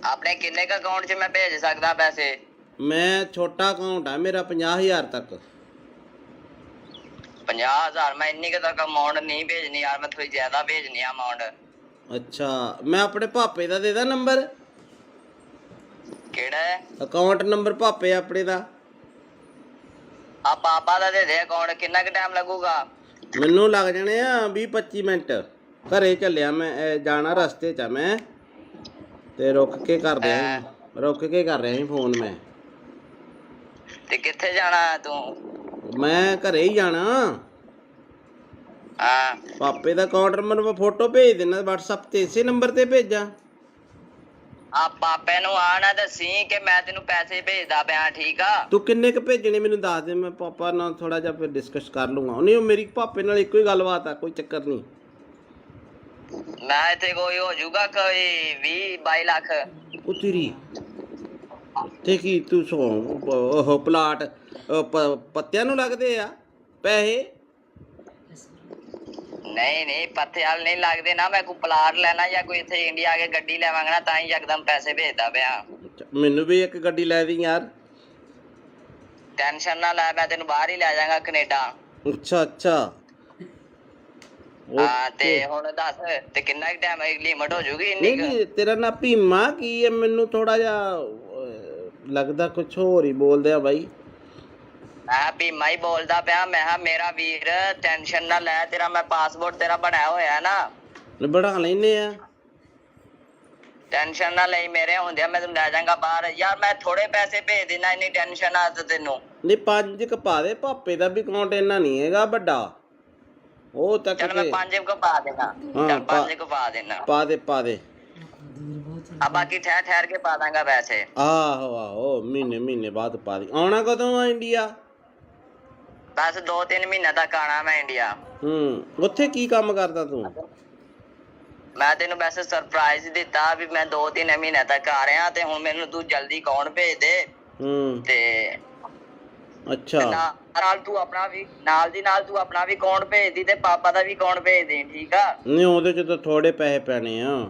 ਆਪਣੇ ਕਿੰਨੇ ਕ ਅਕਾਊਂਟ 'ਚ ਮੈਂ ਭੇਜ ਸਕਦਾ ਪੈਸੇ? ਮੈਂ ਛੋਟਾ ਅਕਾਊਂਟ ਆ ਮੇਰਾ, 50,000 ਤੱਕ। 50,000? ਮੈਂ ਇੰਨੀ ਕੁ ਤੱਕ ਅਮਾਊਂਟ ਨਹੀਂ ਭੇਜਣੀ ਯਾਰ, ਮੈਂ ਥੋੜੀ ਜ਼ਿਆਦਾ ਭੇਜਣੀ ਆ ਅਮਾਊਂਟ। ਅੱਛਾ, ਮੈਂ ਆਪਣੇ ਪਾਪੇ ਦਾ ਦੇ ਦਾਂ ਨੰਬਰ? ਕਿਹੜਾ ਹੈ ਅਕਾਊਂਟ ਨੰਬਰ? ਪਾਪੇ ਆਪਣੇ ਦਾ। ਆ ਪਾਪਾ ਦਾ ਦੇ ਦੇ ਅਕਾਊਂਟ। ਕਿੰਨਾ ਕੁ ਟਾਈਮ ਲੱਗੂਗਾ? ਮੈਨੂੰ ਲੱਗ ਜਾਣੇ ਆ 20-25 ਮਿੰਟ। ਘਰੇ ਚੱਲਿਆ ਮੈਂ, ਜਾਣਾ ਰਸਤੇ 'ਚ ਆ ਮੈਂ। ਤੇ ਰੁਕ ਕੇ ਕਰ ਰਿਹਾ ਸੀ ਫੋਨ ਮੈਂ। ਤੇ ਕਿੱਥੇ ਜਾਣਾ ਤੂੰ? ਮੈਂ ਘਰੇ ਹੀ ਜਾਣਾ। ਹਾਂ ਪਾਪੇ ਦਾ ਅਕਾਊਂਟ ਨੰਬਰ ਮੈਂ ਫੋਟੋ ਭੇਜ ਦੇਣਾ WhatsApp ਤੇ। ਇਸੇ ਨੰਬਰ ਤੇ ਭੇਜਾਂ? ਆ ਪਾਪੇ ਨੂੰ ਆ ਨਾ ਦੱਸੀ ਕਿ ਮੈਂ ਤੈਨੂੰ ਪੈਸੇ ਭੇਜਦਾ ਪਿਆ, ਠੀਕ ਆ? ਤੂੰ ਕਿੰਨੇ ਕ ਭੇਜਣੇ ਮੈਨੂੰ ਦੱਸ ਦੇ, ਮੈਂ ਪਾਪਾ ਨਾਲ ਥੋੜਾ ਜਿਹਾ ਫਿਰ ਡਿਸਕਸ ਕਰ ਲੂੰਗਾ। ਨਹੀਂ, ਉਹ ਮੇਰੀ ਪਾਪੇ ਨਾਲ ਇੱਕੋ ਹੀ ਗੱਲਬਾਤ ਆ, ਕੋਈ ਚੱਕਰ ਨਹੀਂ। ਮੈਂ ਇੱਥੇ ਕੋਈ ਹੋ ਜਾਊਗਾ ਕੋਈ 20-22 ਲੱਖ। ਉਹ ਤੇਰੀ ਤੇ ਕੀ ਤੂੰ ਉਹ ਪਲਾਟ ਪੱਤਿਆਂ ਨੂੰ ਲੱਗਦੇ ਆ ਪੈਸੇ? ਨਹੀਂ ਪੱਥੇ ਵਾਲ ਨਹੀਂ ਲੱਗਦੇ ਨਾ। ਮੈਂ ਕੋਈ ਪਲਾਟ ਲੈਣਾ ਜਾਂ ਕੋਈ ਇੱਥੇ ਇੰਡੀਆ ਆ ਕੇ ਗੱਡੀ ਲੈਵਾਂਗਾ ਨਾ, ਤਾਂ ਹੀ ਯਕਦਮ ਪੈਸੇ ਭੇਜਦਾ ਪਿਆ। ਮੈਨੂੰ ਵੀ ਇੱਕ ਗੱਡੀ ਲੈ ਦੀ ਯਾਰ। ਟੈਨਸ਼ਨ ਨਾ ਲੈ, ਮੈਂ ਤੈਨੂੰ ਬਾਹਰ ਹੀ ਲੈ ਜਾਵਾਂਗਾ, ਕੈਨੇਡਾ। ਅੱਛਾ ਅੱਛਾ। ਹਾਂ ਤੇ ਹੁਣ ਦੱਸ, ਤੇ ਕਿੰਨਾ ਟਾਈਮ ਲਿਮਟ ਹੋ ਜੂਗੀ ਇੰਨੀ? ਨਹੀਂ, ਤੇਰਾ ਨਾਂ ਭੀਮਾ ਕੀ ਹੈ? ਮੈਨੂੰ ਥੋੜਾ ਜਿਹਾ ਲੱਗਦਾ ਕੁਛ ਹੋਰ ਹੀ ਬੋਲਦੇ ਆ ਬਾਈ। ਮੈਂ ਭੀਮਾ ਹੀ ਬੋਲਦਾ ਪਿਆ। ਮੈਂ ਕਿਹਾ ਮੇਰਾ ਵੀਰ ਟੈਨਸ਼ਨ ਨਾ ਲੈ, ਤੇਰਾ ਮੈਂ ਪਾਸਪੋਰਟ ਤੇਰਾ ਬਣਾਇਆ ਹੋਇਆ ਨਾ। ਬਣਾ ਲੈਨੇ ਆ। ਟੈਨਸ਼ਨ ਨਾ ਲਈ, ਮੇਰੇ ਹੁੰਦਿਆਂ ਮੈਂ ਤੈਨੂੰ ਲੈ ਜਾਵਾਂਗਾ ਬਾਹਰ। ਯਾਰ ਮੈਂ ਥੋੜੇ ਪੈਸੇ ਭੇਜ ਦੇਣਾ, ਇੰਨੀ ਟੈਨਸ਼ਨ ਆ ਤੈਨੂੰ? ਨਹੀਂ, 5 ਕ ਪਾ ਦੇ। ਪਾਪੇ ਦਾ ਵੀ ਅਕਾਊਂਟ ਇੰਨਾ ਨਹੀਂ ਹੈਗਾ ਵੱਡਾ। ਉਹ ਤੱਕ ਚੱਲ ਮੈਂ 5 ਕੁ ਪਾ ਦੇਣਾ। ਚੱਲ 5 ਕੁ ਪਾ ਦੇਣਾ। ਪਾ ਦੇ। ਆ ਬਾਕੀ ਠਹਿਰ ਕੇ ਪਾ ਦਾਂਗਾ ਪੈਸੇ। ਆਹੋ ਮਹੀਨੇ ਬਾਅਦ ਪਾ ਦੀ। ਆਉਣਾ ਕਦੋਂ ਆ ਇੰਡੀਆ? ਬਸ 2-3 ਮਹੀਨੇ ਤੱਕ ਆਣਾ ਮੈਂ ਇੰਡੀਆ। ਉੱਥੇ ਕੀ ਕੰਮ ਕਰਦਾ ਤੂੰ? ਮੈਂ ਤੈਨੂੰ ਵੈਸੇ ਸਰਪ੍ਰਾਈਜ਼ ਦਿੱਤਾ ਵੀ ਮੈਂ 2-3 ਮਹੀਨੇ ਤੱਕ ਆ ਰਿਹਾ, ਤੇ ਹੁਣ ਮੈਨੂੰ ਤੂੰ ਜਲਦੀ ਅਕਾਊਂਟ ਭੇਜ ਦੇ। ਤੇ ਅੱਛਾ, ਨਾਲ ਤੂੰ ਆਪਣਾ ਵੀ ਨਾਲ ਦੀ ਨਾਲ ਤੂੰ ਆਪਣਾ ਵੀ ਅਕਾਊਂਟ ਭੇਜ ਦੀ ਤੇ ਪਾਪਾ ਦਾ ਵੀ ਅਕਾਊਂਟ ਭੇਜ ਦੇ, ਠੀਕ ਆ? ਨਹੀਂ, ਉਹਦੇ ਚ ਤਾਂ ਥੋੜੇ ਪੈਸੇ ਪੈਣੇ ਆ।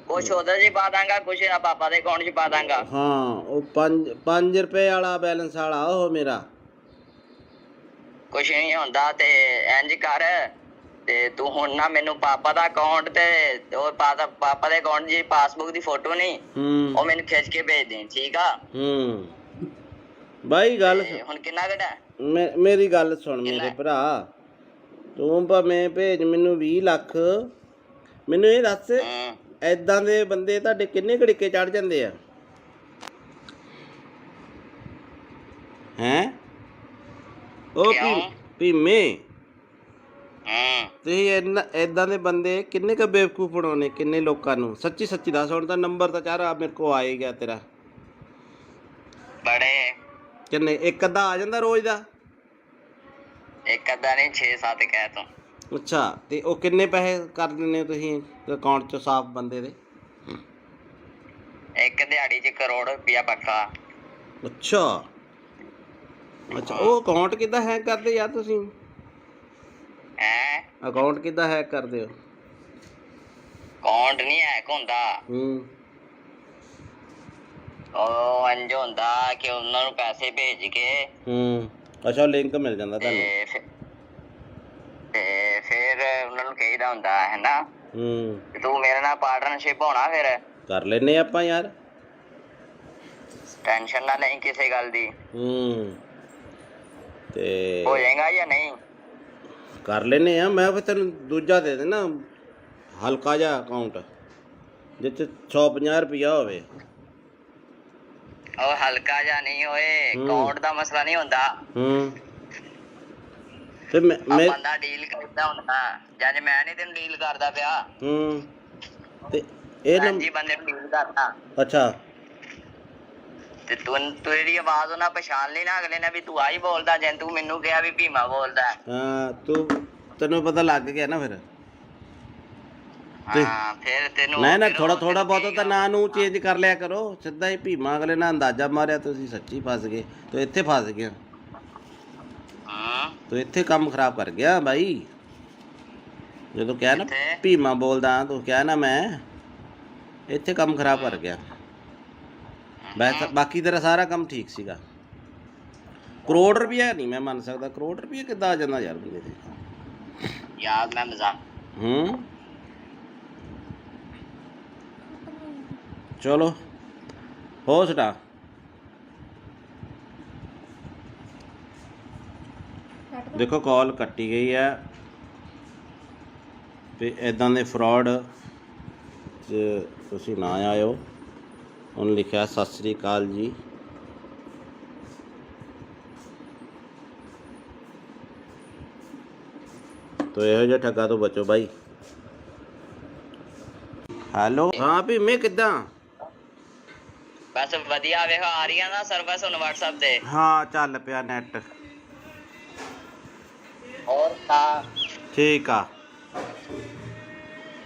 ਕੁਛ ਉਹਦੇ 'ਚ ਪਾ ਦਾਂਗਾ, ਕੁਛ ਪਾਪਾ ਦੇ ਅਕਾਊਂਟ 'ਚ ਪਾ ਦਾਂਗਾ। ਹਾਂ, ਉਹ 5 ਰੁਪਏ ਵਾਲਾ ਬੈਲੈਂਸ ਵਾਲਾ ਉਹ ਮੇਰਾ। ਕੁਛ ਨਹੀਂ ਹੁੰਦਾ। ਤੇ ਇੰਝ ਕਰ, ਤੇ ਤੂੰ ਹੁਣ ਨਾ ਮੈਨੂੰ ਪਾਪਾ ਦਾ ਅਕਾਊਂਟ ਤੇ ਉਹ ਪਾਪਾ ਦੇ ਅਕਾਊਂਟ ਦੀ ਪਾਸਬੁੱਕ ਦੀ ਫੋਟੋ ਨਹੀਂ, ਉਹ ਮੈਨੂੰ ਖਿੱਚ ਕੇ ਭੇਜ ਦੇ, ਠੀਕ ਆ? ਬਾਈ ਗੱਲ ਹੁਣ ਕਿੰਨਾ ਘਟਾ? ਮੇਰੀ ਗੱਲ ਸੁਣ ਮੇਰੇ ਭਰਾ। ਤੂੰ ਭਾਵੇਂ ਭੇਜ ਮੈਨੂੰ 20 ਲੱਖ। ਮੈਨੂੰ ਇਹ ਦੱਸ, ਐਦਾਂ ਦੇ ਬੰਦੇ ਤੁਹਾਡੇ ਕਿੰਨੇ ਘੜੀਕੇ ਚੜ ਜਾਂਦੇ ਆ ਹੈਂ? ਉਹ ਭੀਮੇ, ਤੁਸੀਂ ਐਦਾਂ ਦੇ ਬੰਦੇ ਕਿੰਨੇ ਕੁ ਬੇਵਕੂਫ ਬਣਾਉਣੇ, ਕਿੰਨੇ ਲੋਕਾਂ ਨੂੰ? ਸੱਚੀ ਸੱਚੀ ਦੱਸ। ਹੁਣ ਤਾਂ ਨੰਬਰ ਤਾਂ ਚਾਰਾ ਮੇਰੇ ਕੋਲ ਆ ਹੀ ਗਿਆ ਤੇਰਾ। ਬੜੇ ਕਿੰਨੇ? ਇੱਕ ਅੱਧਾ ਆ ਜਾਂਦਾ ਰੋਜ਼ ਦਾ? ਇੱਕ ਅੱਧਾ ਨਹੀਂ, 6-7 ਕਹਿ ਤੂੰ। ਅੱਛਾ, ਤੇ ਉਹ ਕਿੰਨੇ ਪੈਸੇ ਕਰ ਦਿੰਦੇ ਹੋ ਤੁਸੀਂ ਅਕਾਊਂਟ 'ਚ ਸਾਫ਼ ਬੰਦੇ ਦੇ? ਇੱਕ ਦਿਹਾੜੀ 'ਚ ਕਰੋੜ ਰੁਪਇਆ ਪੱਕਾ। ਅੱਛਾ ਅੱਛਾ, ਉਹ ਅਕਾਊਂਟ ਕਿੱਦਾਂ ਹੈਕ ਕਰਦੇ ਯਾਰ ਤੁਸੀਂ? ਹੈਂ? ਅਕਾਊਂਟ ਕਿੱਦਾਂ ਹੈਕ ਕਰਦੇ ਹੋ? ਅਕਾਊਂਟ ਨਹੀਂ ਹੈਕ ਹੁੰਦਾ। ਉਹ ਇੰਝ ਹੁੰਦਾ ਕਿ ਉਹਨਾਂ ਨੂੰ ਪੈਸੇ ਭੇਜ ਕੇ ਅੱਛਾ, ਲਿੰਕ ਮਿਲ ਜਾਂਦਾ ਤੁਹਾਨੂੰ? ਤੇ ਫਿਰ ਉਹਨਾਂ ਨੂੰ ਕਹੀਦਾ ਹੁੰਦਾ ਹੈ ਨਾ, ਤੂੰ ਮੇਰੇ ਨਾਲ ਪਾਰਟਨਰਸ਼ਿਪ ਹੋਣਾ, ਫਿਰ ਕਰ ਲੈਨੇ ਆਪਾਂ ਯਾਰ। ਟੈਨਸ਼ਨ ਨਾ ਲਈ ਕਿਸੇ ਗੱਲ ਦੀ। ਤੇ ਹੋ ਜਾਏਗਾ ਜਾਂ ਨਹੀਂ? ਕਰ ਲੈਨੇ ਆ। ਮੈਂ ਫਿਰ ਤੈਨੂੰ ਦੂਜਾ ਦੇ ਦੇਣਾ, ਹਲਕਾ ਜਿਹਾ ਅਕਾਊਂਟ ਜਿਸ 'ਚ 150 ਰੁਪਈਆ ਹੋਵੇ। ਉਹ ਹਲਕਾ ਜਿਹਾ ਨਹੀਂ ਹੋਏ, ਅਕਾਊਂਟ ਦਾ ਮਸਲਾ ਨਹੀਂ ਹੁੰਦਾ। ਤੇ ਬੰਦਾ ਡੀਲ ਕਰਦਾ ਹੁੰਦਾ, ਜਦ ਮੈਂ ਨਹੀਂ ਤੈਨੂੰ ਡੀਲ ਕਰਦਾ ਪਿਆ। ਤੇ ਇਹ ਜੀ ਬੰਦੇ ਨੂੰ ਡੀਲ ਕਰਦਾ। ਅੱਛਾ, ਤੇ ਤੂੰ ਤੇਰੀ ਆਵਾਜ਼ ਉਹਨਾਂ ਪਛਾਣ ਲਈ ਨਾ ਅਗਲੇ ਨੇ ਵੀ ਤੂੰ ਆਹੀ ਬੋਲਦਾ, ਜੇ ਤੂੰ ਮੈਨੂੰ ਕਿਹਾ ਵੀ ਭੀਮਾ ਬੋਲਦਾ। ਹਾਂ, ਤੈਨੂੰ ਪਤਾ ਲੱਗ ਗਿਆ ਨਾ ਫਿਰ? ਹਾਂ, ਫਿਰ ਤੈਨੂੰ ਨਾ ਥੋੜਾ ਬਹੁਤ ਤਾਂ ਨਾਂ ਨੂੰ ਚੇਂਜ ਕਰ ਲਿਆ ਕਰੋ। ਸਿੱਧਾ ਹੀ ਭੀਮਾ ਅਗਲੇ ਨਾਲ ਅੰਦਾਜ਼ਾ ਮਾਰਿਆ, ਤੁਸੀਂ ਸੱਚੀ ਫਸ ਗਏ। ਤੂੰ ਇੱਥੇ ਫਸ ਗਿਆ, ਤੂੰ ਇੱਥੇ ਕੰਮ ਖਰਾਬ ਕਰ ਗਿਆ ਬਾਈ। ਜਦੋਂ ਕਿਹਾ ਨਾ ਭੀਮਾ ਬੋਲਦਾ, ਤੂੰ ਕਿਹਾ ਨਾ ਮੈਂ, ਇੱਥੇ ਕੰਮ ਖਰਾਬ ਕਰ ਗਿਆ। ਬਾਕੀ ਤੇਰਾ ਸਾਰਾ ਕੰਮ ਠੀਕ ਸੀਗਾ। ਕਰੋੜ ਰੁਪਇਆ ਨਹੀਂ ਮੈਂ ਮੰਨ ਸਕਦਾ। ਕਰੋੜ ਰੁਪਇਆ ਕਿੱਦਾਂ ਆ ਜਾਂਦਾ ਯਾਰ ਬੰਦੇ ਦੇ? ਯਾਰ ਮੈਂ ਮਜ਼ਾਕ। ਚਲੋ ਹੋ ਸਟਾ। ਦੇਖੋ ਕਾਲ ਕੱਟੀ ਗਈ ਹੈ। ਤੇ ਇੱਦਾਂ ਦੇ ਫਰਾਡ 'ਚ ਤੁਸੀਂ ਨਾ ਆਇਓ। ਉਹਨੇ ਲਿਖਿਆ ਸਤਿ ਸ੍ਰੀ ਅਕਾਲ ਜੀ। ਤੋ ਇਹੋ ਜਿਹੇ ਠੱਗਾ ਤੋਂ ਬਚੋ ਬਾਈ। ਹੈਲੋ, ਹਾਂ ਭੀਮੇ ਕਿੱਦਾਂ? ਬਸ ਵਧੀਆ। ਵੇਖੋ ਆ ਰਹੀਆਂ ਨਾ ਸਰਵਿਸ ਹੁਣ WhatsApp ਤੇ। ਹਾਂ, ਚੱਲ ਪਿਆ ਨੈਟ। ਹੋਰ ਤਾਂ ਠੀਕ ਆ।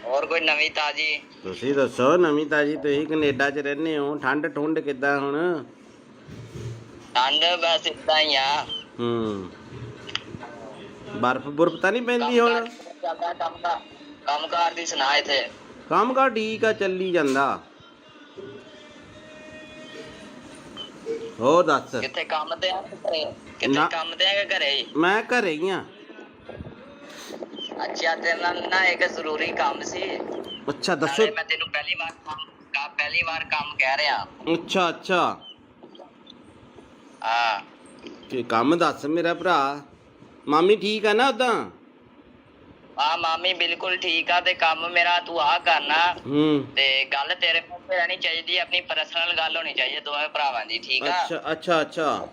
ਹੋਰ ਕੋਈ ਨਵੀਂ ਤਾਜੀ? ਤੁਸੀਂ ਦੱਸੋ ਨਵੀਂ ਤਾਜੀ। ਤੁਸੀਂ ਕੈਨੇਡਾ 'ਚ ਰਹਿੰਦੇ ਹੋ, ਠੰਡ ਠੁੰਡ ਕਿੱਦਾਂ ਹੁਣ? ਠੰਡ ਬਸ ਏਦਾਂ ਹੀ ਆ। ਬਰਫ਼ ਬੁਰਫ਼ ਤਾਂ ਨਹੀਂ ਪੈਂਦੀ ਹੁਣ? ਕੰਮ ਕਾਰ ਦੀ ਸੁਣਾ ਇੱਥੇ? ਕੰਮ ਕਾਰ ਠੀਕ ਆ, ਚੱਲੀ ਜਾਂਦਾ। ਹੋਰ ਦੱਸ। ਕਿੱਥੇ ਕੰਮ ਤੇ ਆ ਘਰੇ? ਕਿੱਥੇ ਕੰਮ ਤੇ ਆ ਘਰੇ? ਮੈਂ ਘਰੇ ਹੀ ਆ। ਅੱਛਾ, ਤੇਰੇ ਨਾਲ ਨਾ ਇੱਕ ਜ਼ਰੂਰੀ ਕੰਮ ਸੀ। ਅੱਛਾ ਦੱਸੋ। ਮੈਂ ਤੈਨੂੰ ਪਹਿਲੀ ਵਾਰ ਕੰਮ ਕਹਿ ਰਿਹਾ। ਅੱਛਾ ਅੱਛਾ, ਹਾਂ ਕੀ ਕੰਮ ਦੱਸ ਮੇਰਾ ਭਰਾ। ਮਾਮੀ ਠੀਕ ਆ ਨਾ ਉਦਾਂ? ਹਾਂ, ਮਾਮੀ ਬਿਲਕੁਲ ਠੀਕ ਆ। ਤੇ ਕੰਮ ਮੇਰਾ ਤੂੰ ਆ ਕਰਨਾ। ਤੇ ਗੱਲ ਤੇਰੇ ਕੋਲ ਰਹਿਣੀ ਚਾਹੀਦੀ, ਆਪਣੀ ਪਰਸਨਲ ਗੱਲ ਹੋਣੀ ਚਾਹੀਦੀ ਦੋਵੇਂ ਭਰਾਵਾਂ ਦੀ, ਠੀਕ ਆ? ਅੱਛਾ ਅੱਛਾ ਅੱਛਾ।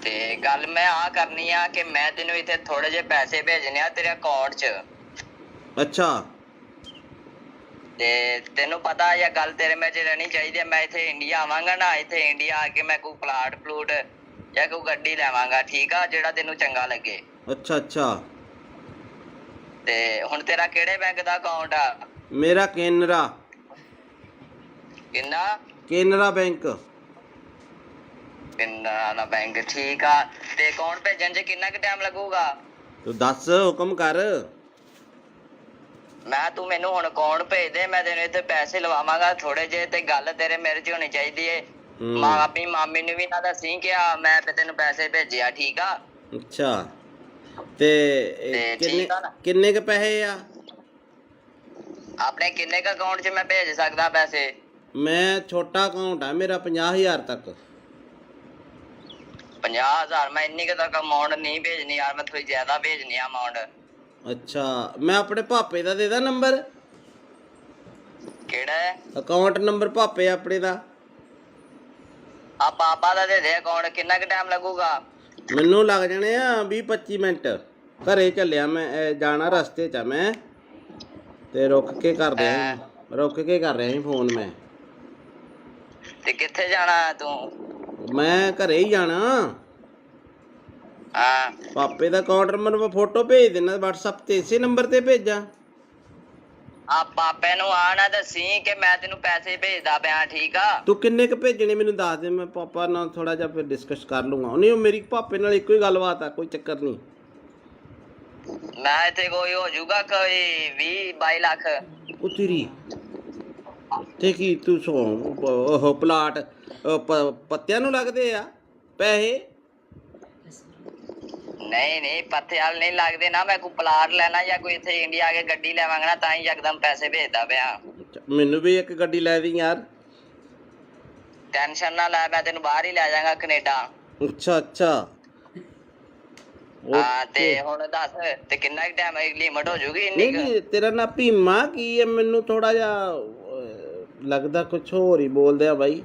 ਤੇ ਗੱਲ ਮੈਂ ਆ ਕਰਨੀ ਆ ਕਿ ਮੈਂ ਤੈਨੂੰ ਇੱਥੇ ਥੋੜੇ ਜਿਹੇ ਪੈਸੇ ਭੇਜਣੇ ਆ ਤੇਰੇ ਅਕਾਊਂਟ 'ਚ। ਅੱਛਾ। ਤੇ ਤੈਨੂੰ ਪਤਾ ਜਾਂ ਗੱਲ ਤੇਰੇ ਵਿੱਚ ਰਹਿਣੀ ਚਾਹੀਦੀ ਹੈ। ਮੈਂ ਇੱਥੇ ਇੰਡੀਆ ਆਵਾਂਗਾ ਨਾ, ਇੱਥੇ ਇੰਡੀਆ ਆ ਕੇ ਮੈਂ ਕੋਈ ਪਲਾਟ ਪਲੂਟ ਜਾਂ ਕੋਈ ਗੱਡੀ ਲੈਵਾਂਗਾ, ਠੀਕ ਆ? ਜਿਹੜਾ ਤੈਨੂੰ ਚੰਗਾ ਲੱਗੇ। ਅੱਛਾ ਅੱਛਾ। ਤੇ ਹੁਣ ਤੇਰਾ ਕਿਹੜੇ ਬੈਂਕ ਦਾ ਅਕਾਊਂਟ ਆ? ਮੇਰਾ ਕੇਨਰਾ। ਕਿੰਨਾ? ਕੇਨਰਾ ਬੈਂਕ। ਕੇਨਰਾ ਬੈਂਕ, ਠੀਕ ਆ। ਤੇ ਅਕਾਊਂਟ ਭੇਜਣ 'ਚ ਕਿੰਨਾ ਕੁ ਟਾਈਮ ਲੱਗੂਗਾ? ਤੂੰ ਦੱਸ, ਹੁਕਮ ਕਰ। ਤੂੰ ਮੈਨੂੰ ਹੁਣ ਅਕਾਊਂਟ ਭੇਜ ਦੇ, ਮੈਂ ਤੈਨੂੰ ਇੱਥੇ ਪੈਸੇ ਲਵਾਵਾਂਗਾ ਥੋੜੇ ਜਿਹੇ। ਤੇ ਗੱਲ ਤੇਰੇ ਮੇਰੇ 'ਚ ਹੋਣੀ ਚਾਹੀਦੀ ਏ। ਆਪਣੀ ਮਾਮੀ ਨੂੰ ਵੀ ਨਾ ਦੱਸੀ ਕਿ ਮੈਂ ਤੈਨੂੰ ਪੈਸੇ ਭੇਜਿਆ, ਠੀਕ ਆ? ਅੱਛਾ, ਤੇ ਕਿੰਨੇ ਕ ਪੈਸੇ ਆ? ਆਪਣੇ ਕਿੰਨੇ ਕ ਅਕਾਊਂਟ 'ਚ ਮੈਂ ਭੇਜ ਸਕਦਾ ਪੈਸੇ? ਮੈਂ ਛੋਟਾ ਅਕਾਊਂਟ ਆ ਮੇਰਾ, 50,000 ਤੱਕ। 50,000 ਮੈਂ ਇੰਨੀ ਕੁ ਤੱਕ ਅਮਾਉਂਟ ਨਹੀਂ ਭੇਜਣੀ ਯਾਰ, ਮੈਂ ਥੋੜੀ ਜ਼ਿਆਦਾ ਭੇਜਣੀ ਆ ਅਮਾਉਂਟ। ਅੱਛਾ, ਮੈਂ ਆਪਣੇ ਪਾਪੇ ਦਾ ਦੇ ਦਾਂ ਨੰਬਰ, ਕਿਹੜਾ ਹੈ? ਅਕਾਊਂਟ ਨੰਬਰ ਪਾਪੇ ਆਪਣੇ ਦਾ। ਆ ਪਾਪਾ ਦਾ ਦੇ ਦੇ ਅਕਾਊਂਟ। ਕਿੰਨਾ ਕੁ ਟਾਈਮ ਲੱਗੂਗਾ? ਮੈਨੂੰ ਲੱਗ ਜਾਣੇ ਆ 20-25 ਮਿੰਟ। ਘਰੇ ਚੱਲਿਆ ਮੈਂ, ਜਾਣਾ ਰਸਤੇ 'ਚ ਆ ਮੈਂ, ਤੇ ਰੁਕ ਕੇ ਕਰ ਰਿਹਾ ਸੀ ਫੋਨ ਮੈਂ। ਤੇ ਕਿੱਥੇ ਜਾਣਾ ਤੂੰ? ਮੈਂ ਘਰੇ ਹੀ ਜਾਣਾ। ਹਾਂ ਪਾਪੇ ਦਾ ਅਕਾਊਂਟ ਨੰਬਰ ਮੈਂ ਫੋਟੋ ਭੇਜ ਦੇਣਾ WhatsApp ਤੇ, ਇਸੇ ਨੰਬਰ ਤੇ ਭੇਜਾਂ? ਆ ਪਾਪੇ ਨੂੰ ਆ ਨਾ ਦੱਸੀ ਕਿ ਮੈਂ ਤੈਨੂੰ ਪੈਸੇ ਭੇਜਦਾ ਪਿਆ, ਠੀਕ ਆ? ਤੂੰ ਕਿੰਨੇ ਕੁ ਭੇਜਣੇ ਮੈਨੂੰ ਦੱਸ ਦੇ, ਮੈਂ ਪਾਪਾ ਨਾਲ ਥੋੜਾ ਜਿਹਾ ਫਿਰ ਡਿਸਕਸ ਕਰ ਲੂੰਗਾ। ਨਹੀਂ, ਉਹ ਮੇਰੀ ਪਾਪੇ ਨਾਲ ਇੱਕੋ ਹੀ ਗੱਲਬਾਤ ਆ, ਕੋਈ ਚੱਕਰ ਨਹੀਂ। ਮੈਂ ਇੱਥੇ ਕੋਈ ਹੋ ਜਾਊਗਾ ਕੋਈ 20-22 ਲੱਖ। ਉਹ ਤੇਰੀ ਤੇ ਕੀ ਤੂੰ ਉਹ ਪਲਾਟ ਪੱਤਿਆਂ ਨੂੰ ਲੱਗਦੇ ਆ ਪੈਸੇ? ਨਹੀਂ ਪੱਥੇ ਵਾਲ ਨਹੀਂ ਲੱਗਦੇ ਨਾ। ਮੈਂ ਕੋਈ ਪਲਾਟ ਲੈਣਾ ਜਾਂ ਕੋਈ ਇੱਥੇ ਇੰਡੀਆ ਆ ਕੇ ਗੱਡੀ ਲੈਵਾਂਗਾ ਨਾ, ਤਾਂ ਹੀ ਯਕਦਮ ਪੈਸੇ ਭੇਜਦਾ ਪਿਆ। ਮੈਨੂੰ ਵੀ ਇੱਕ ਗੱਡੀ ਲੈ ਦੀ ਯਾਰ। ਟੈਨਸ਼ਨ ਨਾ ਲੈ, ਮੈਂ ਤੈਨੂੰ ਬਾਹਰ ਹੀ ਲੈ ਜਾਵਾਂਗਾ, ਕੈਨੇਡਾ। ਅੱਛਾ ਹਾਂ ਤੇ ਹੁਣ ਦੱਸ ਤੇ ਕਿੰਨਾ ਟਾਈਮ ਲਿਮਟ ਹੋ ਜੂਗੀ ਇੰਨੀ ਕੁ? ਨਹੀਂ, ਤੇਰਾ ਨਾਂ ਭੀਮਾ ਕੀ ਹੈ? ਮੈਨੂੰ ਥੋੜਾ ਜਿਹਾ ਲੱਗਦਾ ਕੁਛ ਹੋਰ ਹੀ ਬੋਲਦੇ ਆ ਬਾਈ।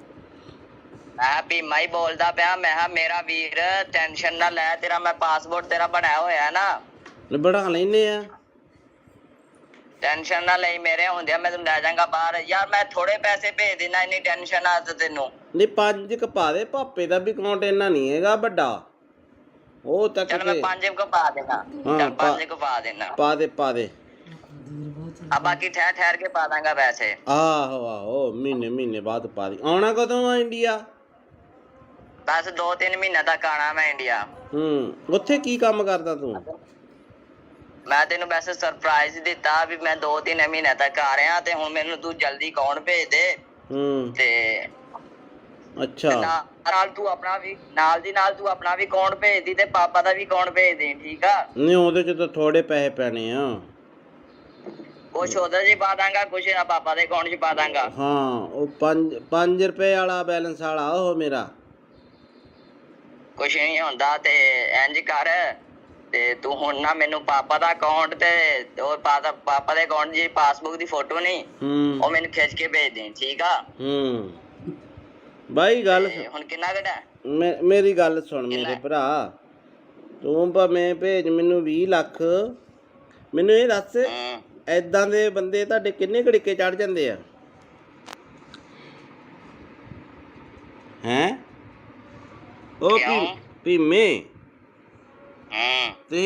ਮੈਂ ਭੀਮਾ ਹੀ ਬੋਲਦਾ ਪਿਆ। ਮੈਂ ਕਿਹਾ ਮੇਰਾ ਵੀਰ ਟੈਨਸ਼ਨ ਨਾ ਲੈ, ਤੇਰਾ ਮੈਂ ਪਾਸਪੋਰਟ ਤੇਰਾ ਬਣਾਇਆ ਹੋਇਆ ਨਾ, ਬਣਾ ਲੈਨੇ ਆ। ਟੈਨਸ਼ਨ ਨਾ ਲਈ, ਮੇਰੇ ਹੁੰਦਿਆ ਮੈਂ ਤੈਨੂੰ ਲੈ ਜਾਵਾਂਗਾ ਬਾਹਰ। ਯਾਰ ਮੈਂ ਥੋੜੇ ਪੈਸੇ ਭੇਜ ਦੇਣਾ, ਇੰਨੀ ਟੈਨਸ਼ਨ ਆ ਤੈਨੂੰ? ਨਹੀਂ, 5 ਕ ਪਾ ਦੇ, ਪਾਪੇ ਦਾ ਵੀ ਅਕਾਊਂਟ ਇੰਨਾ ਨਹੀਂ ਹੈਗਾ ਵੱਡਾ। ਉਹ ਤੱਕ ਚੱਲ ਮੈਂ 5 ਕੁ ਪਾ ਦੇਣਾ। ਚੱਲ 5 ਕੁ ਪਾ ਦੇਣਾ। ਪਾ ਦੇ। ਆ ਬਾਕੀ ਠਹਿਰ ਕੇ ਪਾ ਦਾਂਗਾ ਪੈਸੇ। ਆਹੋ ਮਹੀਨੇ ਬਾਅਦ ਪਾ ਦੀ। ਆਉਣਾ ਕਦੋਂ ਆ ਇੰਡੀਆ? ਬਸ 2-3 ਮਹੀਨੇ ਤੱਕ ਆਣਾ ਮੈਂ ਇੰਡੀਆ। ਉੱਥੇ ਕੀ ਕੰਮ ਕਰਦਾ ਤੂੰ? ਮੈਂ ਤੈਨੂੰ ਵੈਸੇ ਸਰਪ੍ਰਾਈਜ਼ ਦਿੱਤਾ ਵੀ ਮੈਂ 2-3 ਮਹੀਨੇ ਤੱਕ ਆ ਰਿਹਾ, ਤੇ ਹੁਣ ਮੈਨੂੰ ਤੂੰ ਜਲਦੀ ਅਕਾਊਂਟ ਭੇਜ ਦੇ। ਤੇ ਅੱਛਾ, ਨਾਲ ਤੂੰ ਆਪਣਾ ਵੀ ਨਾਲ ਦੀ ਨਾਲ ਤੂੰ ਆਪਣਾ ਵੀ ਅਕਾਊਂਟ ਭੇਜ ਦੀ ਤੇ ਪਾਪਾ ਦਾ ਵੀ ਅਕਾਊਂਟ ਭੇਜ ਦੇ, ਠੀਕ ਆ? ਨਹੀਂ, ਉਹਦੇ ਚ ਤਾਂ ਥੋੜੇ ਪੈਸੇ ਪੈਣੇ ਆ। ਕੁਛ ਉਹਦੇ 'ਚ ਪਾ ਦਾਂਗਾ, ਕੁਛ ਪਾਪਾ ਦੇ ਅਕਾਊਂਟ 'ਚ ਪਾ ਦਾਂਗਾ। ਹਾਂ, ਉਹ 5 ਰੁਪਏ ਵਾਲਾ ਬੈਲੈਂਸ ਵਾਲਾ ਉਹ ਮੇਰਾ। ਕੁਛ ਨਹੀਂ ਹੁੰਦਾ ਤੇ ਇੰਜ ਕਰ, ਤੇ ਤੂੰ ਹੁਣ ਨਾ ਮੈਨੂੰ ਪਾਪਾ ਦਾ ਅਕਾਊਂਟ ਤੇ ਉਹ ਪਾਪਾ ਦੇ ਅਕਾਊਂਟ ਦੀ ਪਾਸਬੁੱਕ ਦੀ ਫੋਟੋ ਨਹੀਂ, ਉਹ ਮੈਨੂੰ ਖਿੱਚ ਕੇ ਭੇਜ ਦੇ, ਠੀਕ ਆ? ਬਾਈ ਗੱਲ ਹੁਣ ਕਿੰਨਾ ਘਟਾ? ਮੇਰੀ ਗੱਲ ਸੁਣ ਮੇਰੇ ਭਰਾ, ਤੂੰ ਭਾਵੇਂ ਭੇਜ ਮੈਨੂੰ 20 ਲੱਖ। ਮੈਨੂੰ ਇਹ ਦੱਸ, ਏਦਾਂ ਦੇ ਬੰਦੇ ਤੁਹਾਡੇ ਕਿੰਨੇ ਘੜੀਕੇ ਚੜ ਜਾਂਦੇ ਆ? ਹੈਂ? ਉਹ ਭੀਮੇ, ਤੇ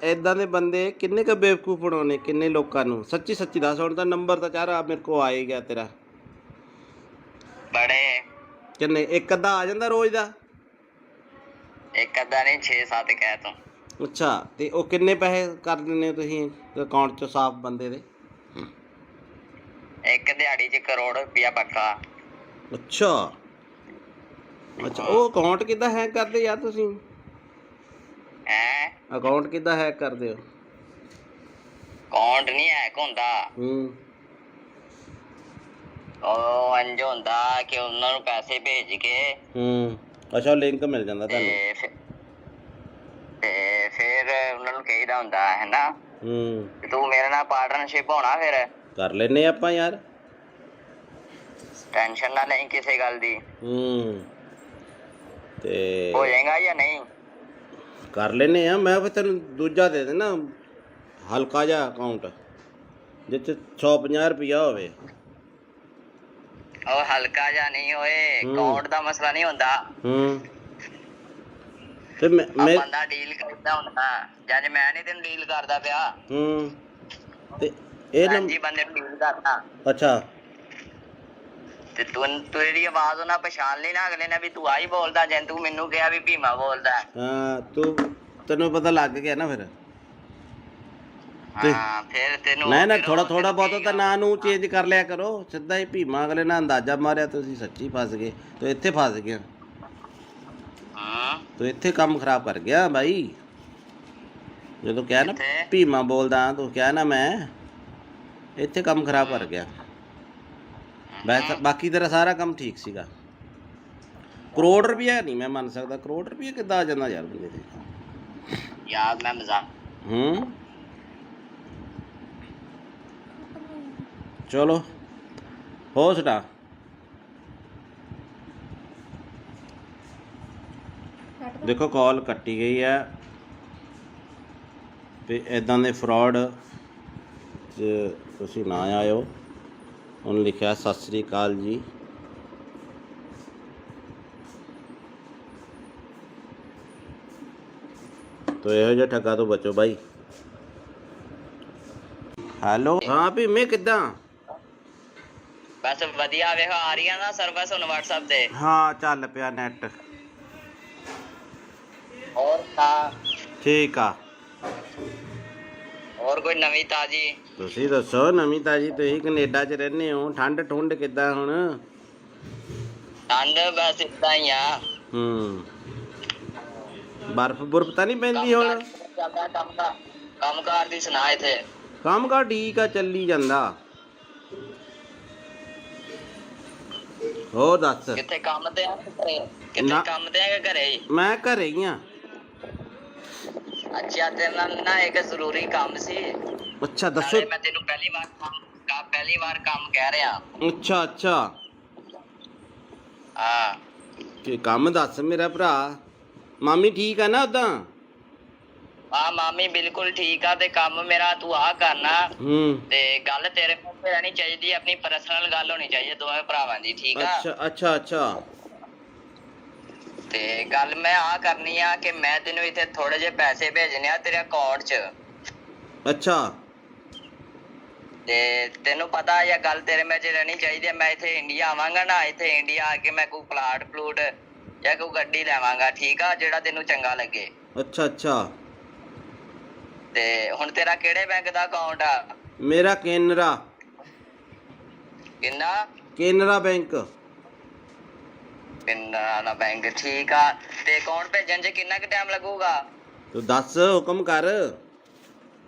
ਏਦਾਂ ਦੇ ਬੰਦੇ ਕਿੰਨੇ ਕੁ ਬੇਵਕੂਫ ਬਣਾਉਣੇ, ਕਿੰਨੇ ਲੋਕਾਂ ਨੂੰ? ਸੱਚੀ ਦੱਸ। ਹੁਣ ਤਾਂ ਨੰਬਰ ਤਾਂ ਚਾਰਾ ਮੇਰੇ ਕੋਲ ਆ ਹੀ ਗਿਆ ਤੇਰਾ। ਬੜੇ ਕਿੰਨੇ? ਇੱਕ ਅੱਧਾ ਆ ਜਾਂਦਾ ਰੋਜ਼ ਦਾ? ਇੱਕ ਅੱਧਾ ਨਹੀਂ, 6-7 ਕਹਿ ਤੂੰ। ਅੱਛਾ, ਤੇ ਉਹ ਕਿੰਨੇ ਪੈਸੇ ਕਰ ਦਿੰਦੇ ਹੋ ਤੁਸੀਂ ਅਕਾਊਂਟ 'ਚ ਸਾਫ਼ ਬੰਦੇ ਦੇ? ਇੱਕ ਦਿਹਾੜੀ 'ਚ 1 ਕਰੋੜ ਰੁਪਇਆ ਪੱਕਾ। ਅੱਛਾ, ਉਹ ਅਕਾਊਂਟ ਕਿੱਦਾਂ ਹੈਕ ਕਰਦੇ ਯਾਰ ਤੁਸੀਂ? ਅਕਾਊਂਟ ਕਿੱਦਾਂ ਹੈਕ ਕਰਦੇ ਹੋ? ਅਕਾਊਂਟ ਨਹੀਂ ਹੈਕ ਹੁੰਦਾ। ਉਹ ਇੰਝ ਹੁੰਦਾ ਕਿ ਉਹਨਾਂ ਨੂੰ ਪੈਸੇ ਭੇਜ ਕੇ ਅੱਛਾ, ਲਿੰਕ ਮਿਲ ਜਾਂਦਾ ਤੁਹਾਨੂੰ? ਤੇ ਫਿਰ ਉਹਨਾਂ ਨੂੰ ਕਹੀਦਾ ਹੁੰਦਾ ਹੈ ਨਾ, ਤੂੰ ਮੇਰੇ ਨਾਲ ਪਾਰਟਨਰਸ਼ਿਪ ਹੋਣਾ, ਫਿਰ ਕਰ ਲੈਨੇ ਆਪਾਂ ਯਾਰ। ਟੈਨਸ਼ਨ ਨਾ ਲਈ ਕਿਸੇ ਗੱਲ ਦੀ। ਤੇ ਹੋ ਜਾਏਗਾ ਜਾਂ ਨਹੀਂ? ਕਰ ਲੈਨੇ ਆ। ਮੈਂ ਫਿਰ ਤੈਨੂੰ ਦੂਜਾ ਦੇ ਦੇਣਾ, ਹਲਕਾ ਜਿਹਾ ਅਕਾਊਂਟ ਜਿੱਥੇ 150 ਰੁਪਇਆ ਹੋਵੇ। ਉਹ ਹਲਕਾ ਜਿਹਾ ਨਹੀਂ ਹੋਏ, ਅਕਾਊਂਟ ਦਾ ਮਸਲਾ ਨਹੀਂ ਹੁੰਦਾ। ਤੇ ਬੰਦਾ ਡੀਲ ਕਰਦਾ ਹੁੰਦਾ, ਜਦ ਮੈਂ ਨਹੀਂ ਤੈਨੂੰ ਡੀਲ ਕਰਦਾ ਪਿਆ। ਤੇ ਇਹ ਜੀ ਬੰਦੇ ਨੂੰ ਡੀਲ ਕਰਦਾ। ਅੱਛਾ, ਤੇ ਤੇਰੀ ਆਵਾਜ਼ ਉਹਨਾਂ ਪਛਾਣ ਲਈ ਨਾ ਅਗਲੇ ਨੇ ਵੀ ਤੂੰ ਆਹੀ ਬੋਲਦਾ, ਜੇ ਤੂੰ ਮੈਨੂੰ ਕਿਹਾ ਵੀ ਭੀਮਾ ਬੋਲਦਾ। ਹਾਂ, ਤੈਨੂੰ ਪਤਾ ਲੱਗ ਗਿਆ ਨਾ ਫਿਰ? ਹਾਂ, ਫਿਰ ਤੈਨੂੰ ਨਾ ਥੋੜਾ ਬਹੁਤ ਤਾਂ ਨਾਂ ਨੂੰ ਚੇਂਜ ਕਰ ਲਿਆ ਕਰੋ। ਸਿੱਧਾ ਹੀ ਭੀਮਾ ਅਗਲੇ ਨਾਲ ਅੰਦਾਜ਼ਾ ਮਾਰਿਆ, ਤੁਸੀਂ ਸੱਚੀ ਫਸ ਗਏ। ਤੂੰ ਇੱਥੇ ਫਸ ਗਿਆ, ਤੂੰ ਇੱਥੇ ਕੰਮ ਖਰਾਬ ਕਰ ਗਿਆ ਬਾਈ। ਜਦੋਂ ਕਿਹਾ ਨਾ ਭੀਮਾ ਬੋਲਦਾ, ਤੂੰ ਕਿਹਾ ਨਾ ਮੈਂ, ਇੱਥੇ ਕੰਮ ਖਰਾਬ ਕਰ ਗਿਆ। ਬਾਕੀ ਤੇਰਾ ਸਾਰਾ ਕੰਮ ਠੀਕ ਸੀਗਾ। ਕਰੋੜ ਰੁਪਇਆ ਨਹੀਂ ਮੈਂ ਮੰਨ ਸਕਦਾ, ਕਰੋੜ ਰੁਪਇਆ ਕਿੱਦਾਂ ਆ ਜਾਂਦਾ ਯਾਰ ਬੰਦੇ ਦੇ। ਯਾਰ ਮੈਂ ਮਜ਼ਾਕ ਚਲੋ ਹੋ ਸਟਾ ਦੇਖੋ ਕਾਲ ਕੱਟੀ ਗਈ ਹੈ ਤੇ ਇਦਾਂ ਦੇ ਫਰਾਡ ਤੁਸੀਂ ਨਾ ਆਇਓ। ਉਹਨੇ ਲਿਖਿਆ ਸਤਿ ਸ੍ਰੀ ਅਕਾਲ ਜੀ, ਤੋ ਇਹੋ ਜਿਹਾ ਠੱਗਾ ਤੋਂ ਬਚੋ ਬਾਈ। ਹੈਲੋ ਹਾਂ ਭੀਮੇ ਕਿੱਦਾਂ? ਬਸ ਵਧੀਆ ਵੇਖੋ ਆ ਰਹੀ ਆ ਨਾ ਸਰਵਿਸ ਹੁਣ WhatsApp ਤੇ। ਹਾਂ ਚੱਲ ਪਿਆ ਨੈਟ। ਹੋਰ ਤਾਂ ਠੀਕ ਆ। ਹੋਰ ਕੋਈ ਨਵੀਂ ਤਾਜੀ? ਤੁਸੀਂ ਦੱਸੋ ਨਵੀਂ ਤਾਜੀ। ਤੁਸੀਂ ਕੈਨੇਡਾ 'ਚ ਰਹਿੰਦੇ ਹੋ, ਠੰਡ ਠੁੰਡ ਕਿੱਦਾਂ ਹੁਣ? ਠੰਡ ਬਸ ਇਦਾਂ ਹੀ ਆ। ਬਰਫ਼ ਬੁਰਫ਼ ਤਾਂ ਨਹੀਂ ਪੈਂਦੀ ਹੁਣ? ਕੰਮ ਕਾਰ ਦੀ ਸੁਣਾ ਇੱਥੇ? ਕੰਮ ਕਾਰ ਠੀਕ ਆ, ਚੱਲੀ ਜਾਂਦਾ। ਹੋਰ ਦੱਸ। ਕਿੱਥੇ ਕੰਮ ਤੇ ਆ ਘਰੇ? ਕਿੱਥੇ ਕੰਮ ਤੇ ਆ ਕਿ ਘਰੇ ਹੀ? ਮੈਂ ਘਰੇ ਹੀ ਆ। ਅੱਛਾ ਤੇਰੇ ਨਾਲ ਨਾ ਇੱਕ ਜ਼ਰੂਰੀ ਕੰਮ ਸੀ। ਅੱਛਾ ਦੱਸੋ। ਮੈਂ ਤੈਨੂੰ ਪਹਿਲੀ ਵਾਰ ਕੰਮ ਕਹਿ ਰਿਹਾ। ਅੱਛਾ ਅੱਛਾ ਹਾਂ ਕੀ ਕੰਮ ਦੱਸ ਮੇਰਾ ਭਰਾ। ਮਾਮੀ ਠੀਕ ਆ ਨਾ ਉਦਾਂ? ਹਾਂ ਮਾਮੀ ਬਿਲਕੁਲ ਠੀਕ ਆ। ਤੇ ਕੰਮ ਮੇਰਾ ਤੂੰ ਆ ਕਰਨਾ ਤੇ ਗੱਲ ਤੇਰੇ ਮੂੰਹ ਤੇ ਰਹਿਣੀ ਚਾਹੀਦੀ, ਆਪਣੀ ਪਰਸਨਲ ਗੱਲ ਹੋਣੀ ਚਾਹੀਦੀ ਦੋਵੇਂ ਭਰਾਵਾਂ ਦੀ, ਠੀਕ ਆ? ਅੱਛਾ ਅੱਛਾ ਅੱਛਾ ਤੇ ਗੱਲ ਮੈਂ ਆ ਕਰਨੀ ਆ ਕਿ ਮੈਂ ਤੈਨੂੰ ਇੱਥੇ ਥੋੜੇ ਜਿਹੇ ਪੈਸੇ ਭੇਜਣੇ ਆ ਤੇਰੇ ਅਕਾਊਂਟ 'ਚ। ਅੱਛਾ ਤੇ ਤੈਨੂੰ ਪਤਾ ਇਹ ਗੱਲ ਤੇਰੇ ਵਿੱਚ ਰਹਿਣੀ ਚਾਹੀਦੀ ਹੈ। ਮੈਂ ਇੱਥੇ ਇੰਡੀਆ ਆਵਾਂਗਾ ਨਾ, ਇੱਥੇ ਇੰਡੀਆ ਆ ਕੇ ਮੈਂ ਕੋਈ ਪਲਾਟ ਪਲੂਟ ਜਾਂ ਕੋਈ ਗੱਡੀ ਲੈਵਾਂਗਾ, ਠੀਕ ਆ? ਜਿਹੜਾ ਤੈਨੂੰ ਚੰਗਾ ਲੱਗੇ। ਅੱਛਾ ਅੱਛਾ ਤੇ ਹੁਣ ਤੇਰਾ ਕਿਹੜੇ ਬੈਂਕ ਦਾ ਅਕਾਊਂਟ ਆ? ਮੇਰਾ ਕੇਨਰਾ। ਕਿੰਨਾ? ਕੇਨਰਾ ਬੈਂਕ। ਕੇਨਰਾ ਦਾ ਬੈਂਕ, ਠੀਕ ਆ। ਤੇ ਅਕਾਊਂਟ ਭੇਜਣ 'ਚ ਕਿੰਨਾ ਕੁ ਟਾਈਮ ਲੱਗੂਗਾ? ਤੂੰ ਦੱਸ, ਹੁਕਮ ਕਰ।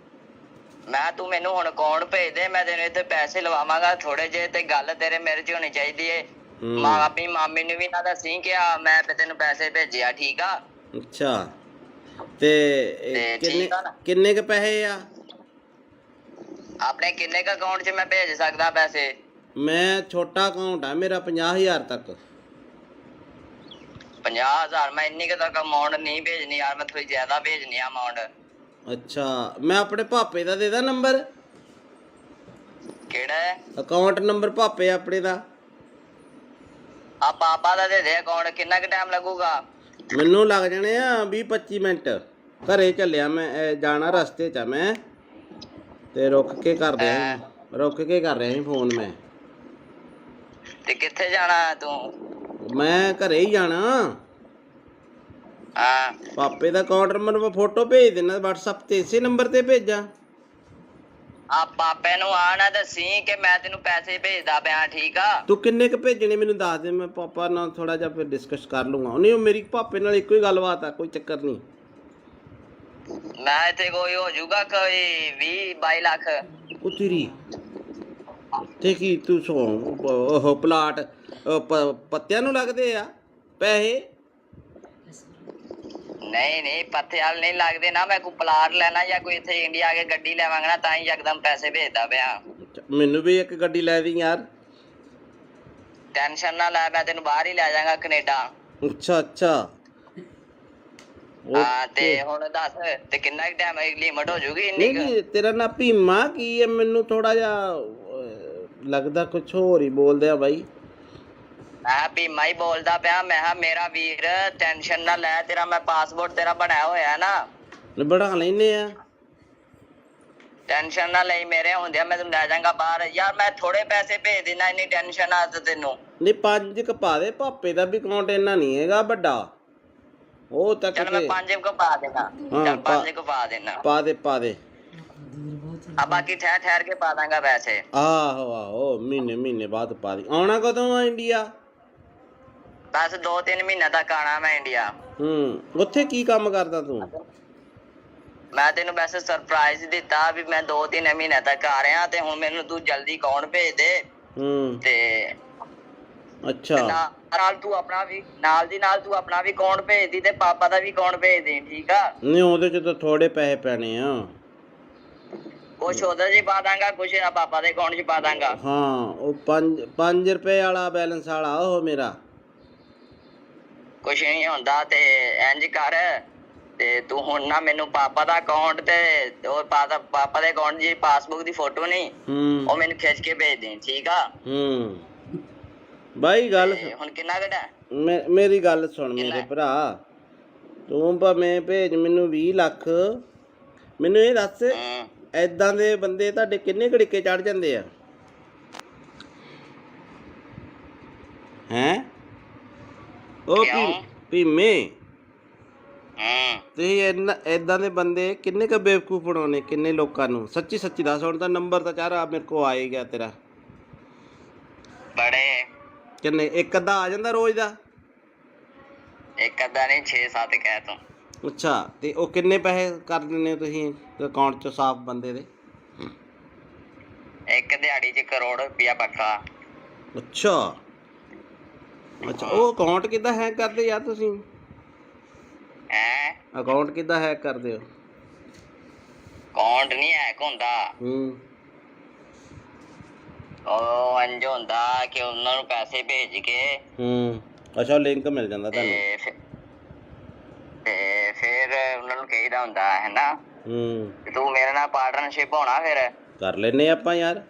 ਤੂੰ ਮੈਨੂੰ ਹੁਣ ਅਕਾਊਂਟ ਭੇਜ ਦੇ, ਮੈਂ ਤੈਨੂੰ ਇੱਥੇ ਪੈਸੇ ਲਵਾਵਾਂਗਾ ਥੋੜੇ ਜਿਹੇ। ਤੇ ਗੱਲ ਤੇਰੇ ਮੇਰੇ 'ਚ ਹੋਣੀ ਚਾਹੀਦੀ ਏ। ਆਪਣੀ ਮਾਮੀ ਨੂੰ ਵੀ ਨਾ ਦੱਸੀ ਕਿ ਮੈਂ ਤੈਨੂੰ ਪੈਸੇ ਭੇਜਿਆ, ਠੀਕ ਆ? ਅੱਛਾ ਤੇ ਕਿੰਨੇ ਕ ਪੈਸੇ ਆ ਆਪਣੇ? ਕਿੰਨੇ ਕ ਅਕਾਊਂਟ 'ਚ ਮੈਂ ਭੇਜ ਸਕਦਾ ਪੈਸੇ? ਮੈਂ ਛੋਟਾ ਅਕਾਊਂਟ ਆ ਮੇਰਾ, 50,000 ਤੱਕ। 50,000? ਮੈਂ ਇੰਨੀ ਕੁ ਤੱਕ ਅਮਾਊਂਟ ਨਹੀਂ ਭੇਜਣੀ ਯਾਰ, ਮੈਂ ਥੋੜੀ ਜ਼ਿਆਦਾ ਭੇਜਣੀ ਆ ਅਮਾਊਂਟ। ਅੱਛਾ ਮੈਂ ਆਪਣੇ ਪਾਪੇ ਦਾ ਦੇ ਦਾਂ ਨੰਬਰ? ਕਿਹੜਾ ਹੈ ਅਕਾਊਂਟ ਨੰਬਰ? ਪਾਪੇ ਆਪਣੇ ਦਾ। ਆ ਪਾਪਾ ਦਾ ਦੇ ਦੇ ਅਕਾਊਂਟ। ਕਿੰਨਾ ਕੁ ਟਾਈਮ ਲੱਗੂਗਾ? ਮੈਨੂੰ ਲੱਗ ਜਾਣੇ ਆ 20-25 ਮਿੰਟ। ਘਰੇ ਚੱਲਿਆ ਮੈਂ, ਜਾਣਾ ਰਸਤੇ 'ਚ ਆ ਮੈਂ, ਤੇ ਰੁਕ ਕੇ ਕਰ ਰਿਹਾ ਸੀ ਫੋਨ ਮੈਂ। ਤੇ ਕਿੱਥੇ ਜਾਣਾ ਤੂੰ? ਮੈਂ ਘਰੇ ਹੀ ਜਾਣਾ। ਹਾਂ ਪਾਪੇ ਦਾ ਅਕਾਊਂਟ ਨੰਬਰ ਮੈਂ ਫੋਟੋ ਭੇਜ ਦੇਣਾ WhatsApp ਤੇ, ਇਸੇ ਨੰਬਰ ਤੇ ਭੇਜਾਂ? ਆ ਪਾਪੇ ਨੂੰ ਆ ਨਾ ਦੱਸੀ ਕਿ ਮੈਂ ਤੈਨੂੰ ਪੈਸੇ ਭੇਜਦਾ ਪਿਆ, ਠੀਕ ਆ? ਤੂੰ ਕਿੰਨੇ ਕ ਭੇਜਣੇ ਮੈਨੂੰ ਦੱਸ ਦੇ, ਮੈਂ ਪਾਪਾ ਨਾਲ ਥੋੜਾ ਜਿਹਾ ਫਿਰ ਡਿਸਕਸ ਕਰ ਲੂੰਗਾ। ਨਹੀਂ ਉਹ ਮੇਰੀ ਪਾਪੇ ਨਾਲ ਇੱਕੋ ਹੀ ਗੱਲਬਾਤ ਆ, ਕੋਈ ਚੱਕਰ ਨਹੀਂ। ਮੈਂ ਇੱਥੇ ਕੋਈ ਹੋ ਜਾਊਗਾ ਕੋਈ 20-22 ਲੱਖ। ਉਹ ਤੇਰੀ ਤੇ ਕੀ ਤੂੰ ਉਹ ਪਲਾਟ ਪੱਤਿਆਂ ਨੂੰ ਲੱਗਦੇ ਆ ਪੈਸੇ? ਨਹੀਂ ਪੱਥੇ ਵਾਲ ਨਹੀਂ ਲੱਗਦੇ ਨਾ। ਮੈਂ ਕੋਈ ਪਲਾਟ ਲੈਣਾ ਜਾਂ ਕੋਈ ਇੱਥੇ ਇੰਡੀਆ ਆ ਕੇ ਗੱਡੀ ਲੈਵਾਂਗਾ ਨਾ, ਤਾਂ ਹੀ ਯਕਦਮ ਪੈਸੇ ਭੇਜਦਾ ਪਿਆ। ਮੈਨੂੰ ਵੀ ਇੱਕ ਗੱਡੀ ਲੈ ਦੀ ਯਾਰ। ਟੈਨਸ਼ਨ ਨਾ ਲੈ, ਮੈਂ ਤੈਨੂੰ ਬਾਹਰ ਹੀ ਲੈ ਜਾਵਾਂਗਾ ਕੈਨੇਡਾ। ਅੱਛਾ ਅੱਛਾ ਹਾਂ ਤੇ ਹੁਣ ਦੱਸ ਤੇ ਕਿੰਨਾ ਟਾਈਮ ਲਿਮਟ ਹੋ ਜੂਗੀ ਇੰਨੀ? ਨਹੀਂ ਤੇਰਾ ਨਾਂ ਭੀਮਾ ਕੀ ਹੈ? ਮੈਨੂੰ ਥੋੜਾ ਜਿਹਾ ਲੱਗਦਾ ਕੁਝ ਹੋਰ ਹੀ ਬੋਲਦੇ ਆ ਬਾਈ। ਮੈਂ ਭੀਮਾ ਹੀ ਬੋਲਦਾ ਪਿਆ। ਮੈਂ ਕਿਹਾ ਮੇਰਾ ਵੀਰ ਟੈਨਸ਼ਨ ਨਾ ਲੈ, ਤੇਰਾ ਮੈਂ ਪਾਸਪੋਰਟ ਤੇਰਾ ਬਣਾਇਆ ਹੋਇਆ ਨਾ। ਬਣਾ ਲੈਨੇ ਆ। ਟੈਨਸ਼ਨ ਨਾ ਲਈ, ਮੇਰੇ ਹੁੰਦਿਆ ਮੈਂ ਤੈਨੂੰ ਲੈ ਜਾਵਾਂਗਾ ਬਾਹਰ। ਯਾਰ ਮੈਂ ਥੋੜੇ ਪੈਸੇ ਭੇਜ ਦੇਣਾ, ਇੰਨੀ ਟੈਨਸ਼ਨ ਆ ਤੈਨੂੰ? ਨਹੀਂ 5 ਕ ਪਾ ਦੇ, ਪਾਪੇ ਦਾ ਵੀ ਅਕਾਊਂਟ ਇੰਨਾ ਨਹੀਂ ਹੈਗਾ ਵੱਡਾ। ਉਹ ਤੱਕ ਚੱਲ ਮੈਂ 5 ਕੁ ਪਾ ਦੇਣਾ। ਚੱਲ 5 ਕੁ ਪਾ ਦੇਣਾ। ਪਾ ਦੇ ਆ ਬਾਕੀ ਠਹਿਰ ਕੇ ਪਾ ਦਾਂਗਾ ਪੈਸੇ। ਆਹੋ ਮਹੀਨੇ ਬਾਅਦ ਪਾ ਦੀ। ਆਉਣਾ ਕਦੋਂ ਆ ਇੰਡੀਆ? ਬਸ 2-3 ਮਹੀਨੇ ਤੱਕ ਆਣਾ ਮੈਂ ਇੰਡੀਆ। ਉੱਥੇ ਕੀ ਕੰਮ ਕਰਦਾ ਤੂੰ? ਮੈਂ ਤੈਨੂੰ ਵੈਸੇ ਸਰਪ੍ਰਾਈਜ਼ ਦਿੱਤਾ ਵੀ ਮੈਂ 2-3 ਮਹੀਨੇ ਤੱਕ ਆ ਰਿਹਾ, ਤੇ ਹੁਣ ਮੈਨੂੰ ਤੂੰ ਜਲਦੀ ਅਕਾਊਂਟ ਭੇਜ ਦੇ। ਤੇ ਅੱਛਾ ਨਾਲ ਤੂੰ ਆਪਣਾ ਵੀ ਨਾਲ ਦੀ ਨਾਲ ਤੂੰ ਆਪਣਾ ਵੀ ਅਕਾਊਂਟ ਭੇਜ ਦੀ ਤੇ ਪਾਪਾ ਦਾ ਵੀ ਅਕਾਊਂਟ ਭੇਜ ਦੇ, ਠੀਕ ਆ। ਨਹੀਂ ਉਹਦੇ ਚ ਤਾਂ ਥੋੜੇ ਪੈਸੇ ਪੈਣੇ ਆ। ਕੁਛ ਉਹਦੇ 'ਚ ਪਾ ਦਾਂਗਾ, ਕੁਛ ਆ ਪਾਪਾ ਦੇ ਅਕਾਊਂਟ 'ਚ ਪਾ ਦਾਂਗਾ। ਹਾਂ ਉਹ 5 ਰੁਪਏ ਵਾਲਾ ਬੈਲੈਂਸ ਵਾਲਾ ਉਹ ਮੇਰਾ। ਕੁਛ ਨਹੀਂ ਹੁੰਦਾ ਤੇ ਇੰਜ ਕਰ ਤੇ ਤੂੰ ਹੁਣ ਨਾ ਮੈਨੂੰ ਪਾਪਾ ਦਾ ਅਕਾਊਂਟ ਤੇ ਉਹ ਪਾਪਾ ਦੇ ਅਕਾਊਂਟ ਦੀ ਪਾਸਬੁੱਕ ਦੀ ਫੋਟੋ ਨਹੀਂ ਉਹ ਮੈਨੂੰ ਖਿੱਚ ਕੇ ਭੇਜ ਦੇ, ਠੀਕ ਆ। ਬਾਈ ਗੱਲ ਹੁਣ ਕਿੰਨਾ ਘਟਾ? ਮੇਰੀ ਗੱਲ ਸੁਣ ਮੇਰੇ ਭਰਾ, ਤੂੰ ਭਾਵੇਂ ਭੇਜ ਮੈਨੂੰ 20 ਲੱਖ, ਮੈਨੂੰ ਇਹ ਦੱਸ ਏਦਾਂ ਦੇ ਬੰਦੇ ਤੁਹਾਡੇ ਕਿੰਨੇ ਘੜੀਕੇ ਚੜ ਜਾਂਦੇ ਆ ਹੈਂ? ਉਹ ਭੀਮੇ ਤੁਸੀਂ ਏਦਾਂ ਦੇ ਬੰਦੇ ਕਿੰਨੇ ਕੁ ਬੇਵਕੂਫ ਬਣਾਉਣੇ, ਕਿੰਨੇ ਲੋਕਾਂ ਨੂੰ? ਸੱਚੀ ਸੱਚੀ ਦੱਸ। ਹੁਣ ਤਾਂ ਨੰਬਰ ਤਾਂ ਚਾਰਾ ਮੇਰੇ ਕੋਲ ਆ ਹੀ ਗਿਆ ਤੇਰਾ। ਬੜੇ ਕਿੰਨੇ? ਇੱਕ ਅੱਧਾ ਆ ਜਾਂਦਾ ਰੋਜ਼ ਦਾ? ਇੱਕ ਅੱਧਾ ਨਹੀਂ 6-7 ਕਹਿ ਤੂੰ। ਅੱਛਾ ਤੇ ਉਹ ਕਿੰਨੇ ਪੈਸੇ ਕਰ ਦਿੰਦੇ ਹੋ ਤੁਸੀਂ ਅਕਾਊਂਟ 'ਚ ਸਾਫ਼ ਬੰਦੇ ਦੇ? ਇੱਕ ਦਿਹਾੜੀ 'ਚ ਕਰੋੜ ਰੁਪਇਆ ਪੱਕਾ। ਅੱਛਾ ਅੱਛਾ ਉਹ ਅਕਾਊਂਟ ਕਿੱਦਾਂ ਹੈਕ ਕਰਦੇ ਯਾਰ ਤੁਸੀਂ? ਅਕਾਊਂਟ ਕਿੱਦਾਂ ਹੈਕ ਕਰਦੇ ਹੋ? ਅਕਾਊਂਟ ਨਹੀਂ ਹੈਕ ਹੁੰਦਾ। ਉਹ ਇੰਝ ਹੁੰਦਾ ਕਿ ਉਹਨਾਂ ਨੂੰ ਪੈਸੇ ਭੇਜ ਕੇ ਅੱਛਾ ਲਿੰਕ ਮਿਲ ਜਾਂਦਾ ਤੁਹਾਨੂੰ ਤੇ ਫਿਰ ਉਹਨਾਂ ਨੂੰ ਕਹੀਦਾ ਹੁੰਦਾ ਹੈ ਨਾ ਤੂੰ ਮੇਰੇ ਨਾਲ ਪਾਰਟਨਰਸ਼ਿਪ ਹੋਣਾ, ਫਿਰ ਕਰ ਲੈਨੇ ਆਪਾਂ ਯਾਰ।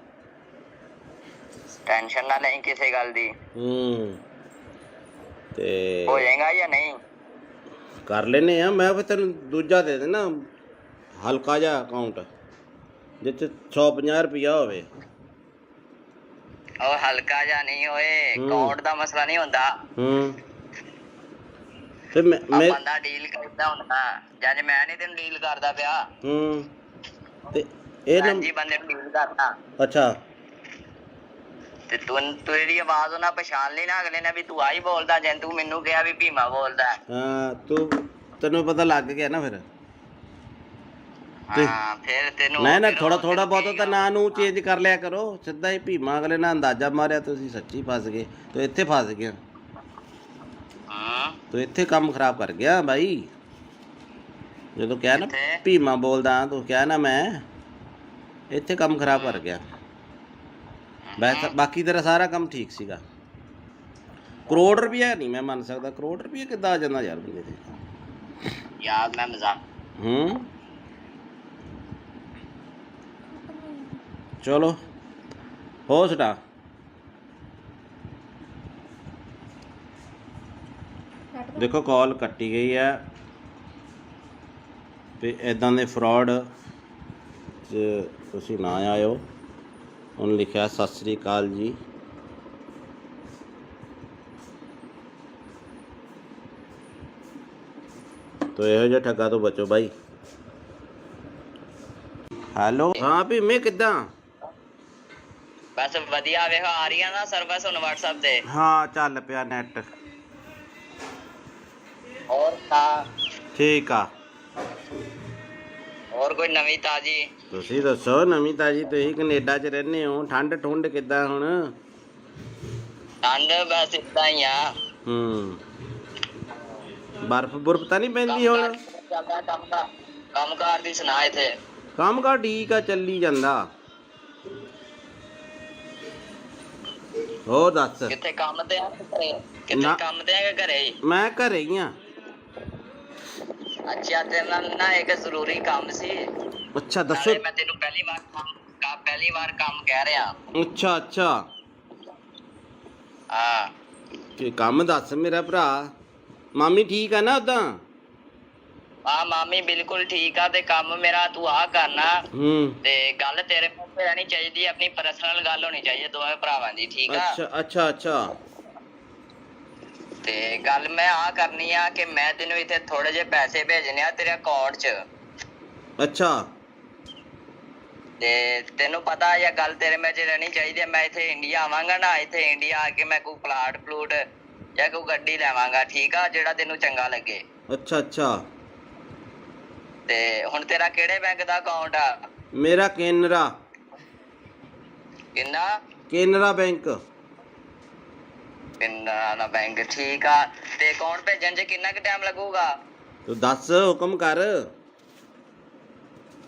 ਟੈਨਸ਼ਨ ਨਾ ਲਈ ਕਿਸੇ ਗੱਲ ਦੀ। ਤੇ ਹੋ ਜਾਏਗਾ ਜਾਂ ਨਹੀਂ? ਕਰ ਲੈਨੇ ਆ। ਮੈਂ ਫਿਰ ਤੈਨੂੰ ਦੂਜਾ ਦੇ ਦੇਣਾ ਹਲਕਾ ਜਿਹਾ ਅਕਾਊਂਟ ਜਿਸ 'ਚ 150 ਰੁਪਇਆ ਹੋਵੇ। ਉਹ ਹਲਕਾ ਜਿਹਾ ਨਹੀਂ ਹੋਏ, ਅਕਾਊਂਟ ਦਾ ਮਸਲਾ ਨਹੀਂ ਹੁੰਦਾ। ਤੇ ਮੈਂ ਬੰਦਾ ਡੀਲ ਕਰਦਾ ਹੁੰਦਾ, ਜਦ ਮੈਂ ਨਹੀਂ ਤੈਨੂੰ ਡੀਲ ਕਰਦਾ ਪਿਆ। ਤੇ ਇਹ ਜੀ ਬੰਦੇ ਨੂੰ ਡੀਲ ਕਰਦਾ। ਅੱਛਾ ਤੇ ਤੂੰ ਇਹਦੀ ਆਵਾਜ਼ ਉਹਨਾਂ ਪਛਾਣ ਲਈ ਨਾ ਅਗਲੇ ਨੇ ਵੀ ਤੂੰ ਆਹੀ ਬੋਲਦਾ, ਜੇ ਤੂੰ ਮੈਨੂੰ ਕਿਹਾ ਵੀ ਭੀਮਾ ਬੋਲਦਾ। ਤੈਨੂੰ ਪਤਾ ਲੱਗ ਗਿਆ ਨਾ ਫਿਰ? ਹਾਂ ਫਿਰ ਤੈਨੂੰ ਨਾ ਥੋੜਾ ਬਹੁਤਾ ਤਾਂ ਨਾਂ ਨੂੰ ਚੇਂਜ ਕਰ ਲਿਆ ਕਰੋ। ਸਿੱਧਾ ਹੀ ਭੀਮਾ ਅਗਲੇ ਨਾਲ ਅੰਦਾਜ਼ਾ ਮਾਰਿਆ, ਤੁਸੀਂ ਸੱਚੀ ਫਸ ਗਏ। ਤੂੰ ਇੱਥੇ ਫਸ ਗਿਆ, ਤੂੰ ਇੱਥੇ ਕੰਮ ਖਰਾਬ ਕਰ ਗਿਆ ਬਾਈ। ਜਦੋਂ ਕਿਹਾ ਨਾ ਭੀਮਾ ਬੋਲਦਾ, ਤੂੰ ਕਿਹਾ ਨਾ ਮੈਂ, ਇੱਥੇ ਕੰਮ ਖਰਾਬ ਕਰ ਗਿਆ। ਬਾਕੀ ਤੇਰਾ ਸਾਰਾ ਕੰਮ ਠੀਕ ਸੀਗਾ। ਕਰੋੜ ਰੁਪਇਆ ਨਹੀਂ ਮੈਂ ਮੰਨ ਸਕਦਾ। ਕਰੋੜ ਰੁਪਇਆ ਕਿੱਦਾਂ ਆ ਜਾਂਦਾ ਯਾਰ ਬੰਦੇ ਤੇ? ਯਾਰ ਮੈਂ ਮਜ਼ਾਕ ਚਲੋ ਹੋ ਸਟਾ। ਦੇਖੋ ਕਾਲ ਕੱਟੀ ਗਈ ਹੈ ਤੇ ਇੱਦਾਂ ਦੇ ਫਰਾਡ 'ਚ ਤੁਸੀਂ ਨਾ ਆਇਓ। ਉਹਨੇ ਲਿਖਿਆ ਸਤਿ ਸ੍ਰੀ ਅਕਾਲ ਜੀ। ਤੋ ਇਹੋ ਜਿਹੇ ਠੱਗਾ ਤੋਂ ਬਚੋ ਬਾਈ। ਹੈਲੋ ਹਾਂ ਭੀਮੇ ਕਿੱਦਾਂ? ਬਸ ਵਧੀਆ। ਵੇਖੋ ਆ ਰਹੀ ਆ ਨਾ ਸਰਵਿਸ ਹੁਣ WhatsApp ਤੇ? ਹਾਂ ਚੱਲ ਪਿਆ ਨੈਟ। ਹੋਰ ਤਾਂ ਠੀਕ ਆ। ਹੋਰ ਕੋਈ ਨਵੀਂ ਤਾਜੀ? ਤੁਸੀਂ ਦੱਸੋ ਨਵੀਂ ਤਾਜੀ। ਤੁਸੀਂ ਕੈਨੇਡਾ 'ਚ ਰਹਿੰਦੇ ਹੋ, ਠੰਡ ਠੁੰਡ ਕਿੱਦਾਂ ਹੁਣ? ਠੰਡ ਬਸ ਇਦਾਂ ਹੀ ਆ। ਬਰਫ਼ ਬੁਰਫ਼ ਤਾਂ ਨਹੀਂ ਪੈਂਦੀ ਹੁਣ? ਕੰਮ ਕਾਰ ਦੀ ਸੁਣਾ। ਇੱਥੇ ਕੰਮ ਕਾਰ ਠੀਕ ਆ, ਚੱਲੀ ਜਾਂਦਾ। ਹੋਰ ਦੱਸ ਕਿੱਥੇ ਕੰਮ ਤੇ ਆ? ਕਿੱਥੇ ਕੰਮ ਤੇ ਆ ਕਿ ਘਰੇ ਹੀ? ਮੈਂ ਘਰੇ ਹੀ ਆ। ਅੱਛਾ ਤੇਰੇ ਨਾਲ ਨਾ ਇੱਕ ਜ਼ਰੂਰੀ ਕੰਮ ਸੀ। ਅੱਛਾ ਦੱਸੋ। ਮੈਂ ਤੈਨੂੰ ਪਹਿਲੀ ਵਾਰ ਕੰਮ ਕਹਿ ਰਿਹਾ। ਅੱਛਾ ਅੱਛਾ ਹਾਂ ਕੀ ਕੰਮ ਦੱਸ ਮੇਰਾ ਭਰਾ। ਮਾਮੀ ਠੀਕ ਆ ਨਾ ਉਦਾਂ? ਹਾਂ ਮਾਮੀ ਬਿਲਕੁਲ ਠੀਕ ਆ। ਤੇ ਕੰਮ ਮੇਰਾ ਤੂੰ ਆ ਕਰਨਾ ਤੇ ਗੱਲ ਤੇਰੇ ਪਾਸੇ ਰਹਿਣੀ ਚਾਹੀਦੀ, ਆਪਣੀ ਪਰਸਨਲ ਗੱਲ ਹੋਣੀ ਚਾਹੀਦੀ ਦੋਵੇਂ ਭਰਾਵਾਂ ਦੀ, ਠੀਕ ਆ? ਅੱਛਾ ਅੱਛਾ ਅੱਛਾ ਤੇ ਗੱਲ ਮੈਂ ਆ ਕਰਨੀ ਆ ਕਿ ਮੈਂ ਤੈਨੂੰ ਇੱਥੇ ਥੋੜੇ ਜਿਹੇ ਪੈਸੇ ਭੇਜਣੇ ਆ ਤੇਰੇ ਅਕਾਊਂਟ 'ਚ। ਅੱਛਾ ਤੇ ਤੈਨੂੰ ਪਤਾ ਇਹ ਗੱਲ ਤੇਰੇ ਵਿੱਚ ਰਹਿਣੀ ਚਾਹੀਦੀ ਹੈ। ਮੈਂ ਇੱਥੇ ਇੰਡੀਆ ਆਵਾਂਗਾ ਨਾ, ਇੱਥੇ ਇੰਡੀਆ ਆ ਕੇ ਮੈਂ ਕੋਈ ਪਲਾਟ ਪਲੂਟ ਜਾਂ ਕੋਈ ਗੱਡੀ ਲੈਵਾਂਗਾ, ਠੀਕ ਆ, ਜਿਹੜਾ ਤੈਨੂੰ ਚੰਗਾ ਲੱਗੇ। ਅੱਛਾ ਅੱਛਾ ਤੇ ਹੁਣ ਤੇਰਾ ਕਿਹੜੇ ਬੈਂਕ ਦਾ ਅਕਾਊਂਟ ਆ? ਮੇਰਾ ਕੇਨਰਾ। ਕਿੰਨਾ? ਕੇਨਰਾ ਬੈਂਕ। ਪਿੰਡਾਂ ਦਾ ਬੈਂਕ ਠੀਕ ਆ। ਤੇ ਅਕਾਊਂਟ ਭੇਜਣ 'ਚ ਕਿੰਨਾ ਕੁ ਟਾਈਮ ਲੱਗੂਗਾ? ਤੂੰ ਦੱਸ, ਹੁਕਮ ਕਰ।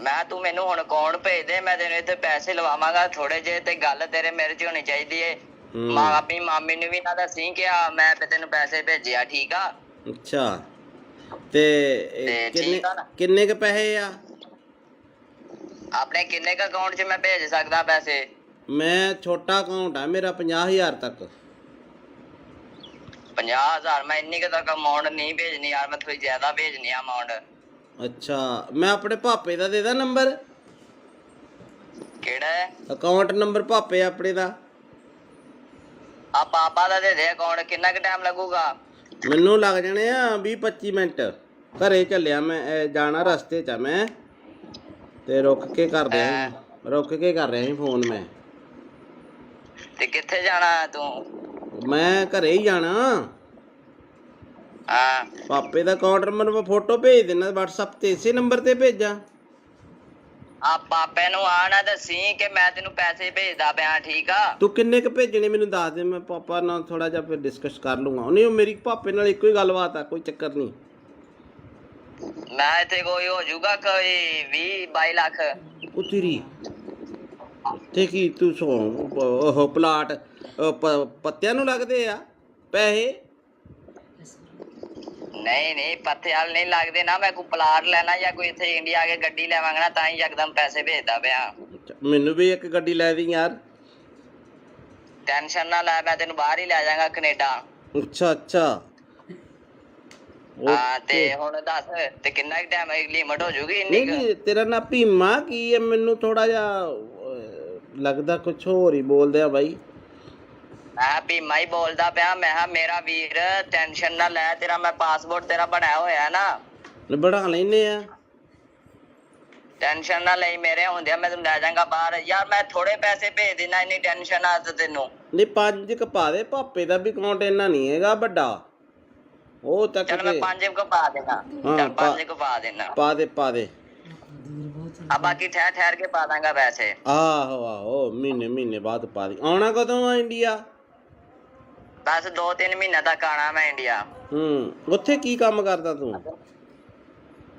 ਮੈਂ ਤੂੰ ਮੈਨੂੰ ਹੁਣ ਅਕਾਊਂਟ ਭੇਜ ਦੇ, ਮੈਂ ਤੈਨੂੰ ਇੱਥੇ ਪੈਸੇ ਲਵਾਵਾਂਗਾ ਥੋੜੇ ਜਿਹੇ। ਤੇ ਗੱਲ ਤੇਰੇ ਮੇਰੇ 'ਚ ਹੋਣੀ ਚਾਹੀਦੀ ਏ। ਆਪਣੀ ਮਾਮੀ ਨੂੰ ਵੀ ਨਾ ਦੱਸੀ ਕਿ ਮੈਂ ਤੈਨੂੰ ਪੈਸੇ ਭੇਜਿਆ, ਠੀਕ ਆ? ਅੱਛਾ, ਤੇ ਠੀਕ ਆ ਨਾ? ਕਿੰਨੇ ਕ ਪੈਸੇ ਆ ਆਪਣੇ ਕਿੰਨੇ ਕ ਅਕਾਊਂਟ 'ਚ ਮੈਂ ਭੇਜ ਸਕਦਾ ਪੈਸੇ? ਮੈਂ ਛੋਟਾ ਅਕਾਊਂਟ ਆ ਮੇਰਾ, 50,000 ਤੱਕ। 50,000? ਮੈਂ ਇੰਨੀ ਕੁ ਤੱਕ ਅਮਾਊਂਟ ਨਹੀਂ ਭੇਜਣੀ ਯਾਰ, ਮੈਂ ਥੋੜੀ ਜ਼ਿਆਦਾ ਭੇਜਣੀ ਆ ਅਮਾਊਂਟ। ਅੱਛਾ, ਮੈਂ ਆਪਣੇ ਪਾਪੇ ਦਾ ਦੇ ਦਾਂ ਨੰਬਰ? ਕਿਹੜਾ ਹੈ ਅਕਾਊਂਟ ਨੰਬਰ ਪਾਪੇ ਆਪਣੇ ਦਾ? ਆ ਪਾਪਾ ਦਾ ਦੇ ਦੇ ਅਕਾਊਂਟ। ਕਿੰਨਾ ਕੁ ਟਾਈਮ ਲੱਗੂਗਾ? ਮੈਨੂੰ ਲੱਗ ਜਾਣੇ ਆ 20-25 ਮਿੰਟ। ਘਰੇ ਚੱਲਿਆ ਮੈਂ, ਜਾਣਾ ਰਸਤੇ 'ਚ ਆ ਮੈਂ, ਤੇ ਰੁਕ ਕੇ ਕਰ ਰਿਹਾ ਸੀ ਫੋਨ ਮੈਂ। ਤੇ ਕਿੱਥੇ ਜਾਣਾ ਤੂੰ? ਮੈਂ ਘਰੇ ਹੀ ਜਾਣਾ। ਹਾਂ, ਪਾਪੇ ਦਾ ਅਕਾਊਂਟ ਨੰਬਰ ਮੈਂ ਫੋਟੋ ਭੇਜ ਦੇਣਾ WhatsApp ਤੇ, ਇਸੇ ਨੰਬਰ ਤੇ ਭੇਜਾਂ? ਆ ਪਾਪੇ ਨੂੰ ਆ ਨਾ ਦੱਸੀ ਕਿ ਮੈਂ ਤੈਨੂੰ ਪੈਸੇ ਭੇਜਦਾ ਪਿਆ, ਠੀਕ ਆ? ਤੂੰ ਕਿੰਨੇ ਕ ਭੇਜਣੇ ਮੈਨੂੰ ਦੱਸ ਦੇ, ਮੈਂ ਪਾਪਾ ਨਾਲ ਥੋੜਾ ਜਿਹਾ ਫਿਰ ਡਿਸਕਸ ਕਰ ਲੂੰਗਾ। ਉਹਨੇ ਮੇਰੀ ਪਾਪੇ ਨਾਲ ਇੱਕੋ ਹੀ ਗੱਲਬਾਤ ਆ, ਕੋਈ ਚੱਕਰ ਨਹੀਂ। ਮੈਂ ਇੱਥੇ ਕੋਈ ਹੋ ਜਾਊਗਾ ਕੋਈ 20-22 ਲੱਖ। ਉਹ ਤੇਰੀ ਤੇ ਕੀ ਤੂੰ ਉਹ ਪਲਾਟ ਪੱਤਿਆਂ ਨੂੰ ਲੱਗਦੇ ਆ ਪੈਸੇ? ਨਹੀਂ ਪੱਥੇ ਵਾਲ ਨਹੀਂ ਲੱਗਦੇ ਨਾ। ਮੈਂ ਕੋਈ ਪਲਾਟ ਲੈਣਾ ਜਾਂ ਕੋਈ ਇੱਥੇ ਇੰਡੀਆ ਆ ਕੇ ਗੱਡੀ ਲੈਵਾਂਗਾ ਨਾ, ਤਾਂ ਹੀ ਯਕਦਮ ਪੈਸੇ ਭੇਜਦਾ ਪਿਆ। ਮੈਨੂੰ ਵੀ ਇੱਕ ਗੱਡੀ ਲੈ ਦੀ ਯਾਰ। ਟੈਨਸ਼ਨ ਨਾ ਲੈ, ਮੈਂ ਤੈਨੂੰ ਬਾਹਰ ਹੀ ਲੈ ਜਾਵਾਂਗਾ, ਕੈਨੇਡਾ। ਅੱਛਾ ਹਾਂ, ਤੇ ਹੁਣ ਦੱਸ ਤੇ ਕਿੰਨਾ ਕੁ ਟਾਈਮ ਲਿਮਟ ਹੋ ਜੂਗੀ ਇੰਨੀ ਕੁ? ਨਹੀਂ, ਤੇਰਾ ਨਾਂ ਭੀਮਾ ਕੀ ਹੈ? ਮੈਨੂੰ ਥੋੜਾ ਜਿਹਾ ਲੱਗਦਾ ਕੁਛ ਹੋਰ ਹੀ ਬੋਲਦੇ ਆ ਬਾਈ। ਮੈਂ ਭੀਮਾ ਹੀ ਬੋਲਦਾ ਪਿਆ। ਮੈਂ ਕਿਹਾ ਮੇਰਾ ਵੀਰ ਟੈਨਸ਼ਨ ਨਾ ਲੈ, ਤੇਰਾ ਮੈਂ ਪਾਸਪੋਰਟ ਤੇਰਾ ਬਣਾਇਆ ਹੋਇਆ ਨਾ। ਬਣਾ ਲੈਨੇ ਆ। ਟੈਨਸ਼ਨ ਨਾ ਲਈ, ਮੇਰੇ ਹੁੰਦਿਆਂ ਮੈਂ ਤੈਨੂੰ ਲੈ ਜਾਵਾਂਗਾ ਬਾਹਰ। ਯਾਰ ਮੈਂ ਥੋੜੇ ਪੈਸੇ ਭੇਜ ਦੇਣਾ, ਇੰਨੀ ਟੈਨਸ਼ਨ ਆ ਤੈਨੂੰ? ਨਹੀਂ, 5 ਕ ਪਾ ਦੇ। ਪਾਪੇ ਦਾ ਵੀ ਅਕਾਊਂਟ ਇੰਨਾ ਨਹੀਂ ਹੈਗਾ ਵੱਡਾ, ਉਹ ਤੱਕ। ਚੱਲ ਮੈਂ 5 ਕੁ ਪਾ ਦੇਣਾ। ਚੱਲ 5 ਕੁ ਪਾ ਦੇਣਾ। ਪਾ ਦੇ। ਆ ਬਾਕੀ ਠਹਿਰ ਕੇ ਪਾ ਦਾਂਗਾ ਪੈਸੇ। ਆਹੋ ਮਹੀਨੇ ਬਾਅਦ ਪਾ ਦੀ। ਆਉਣਾ ਕਦੋਂ ਆ ਇੰਡੀਆ? ਬਸ 2-3 ਮਹੀਨੇ ਤੱਕ ਆਣਾ ਮੈਂ ਇੰਡੀਆ। ਉੱਥੇ ਕੀ ਕੰਮ ਕਰਦਾ ਤੂੰ?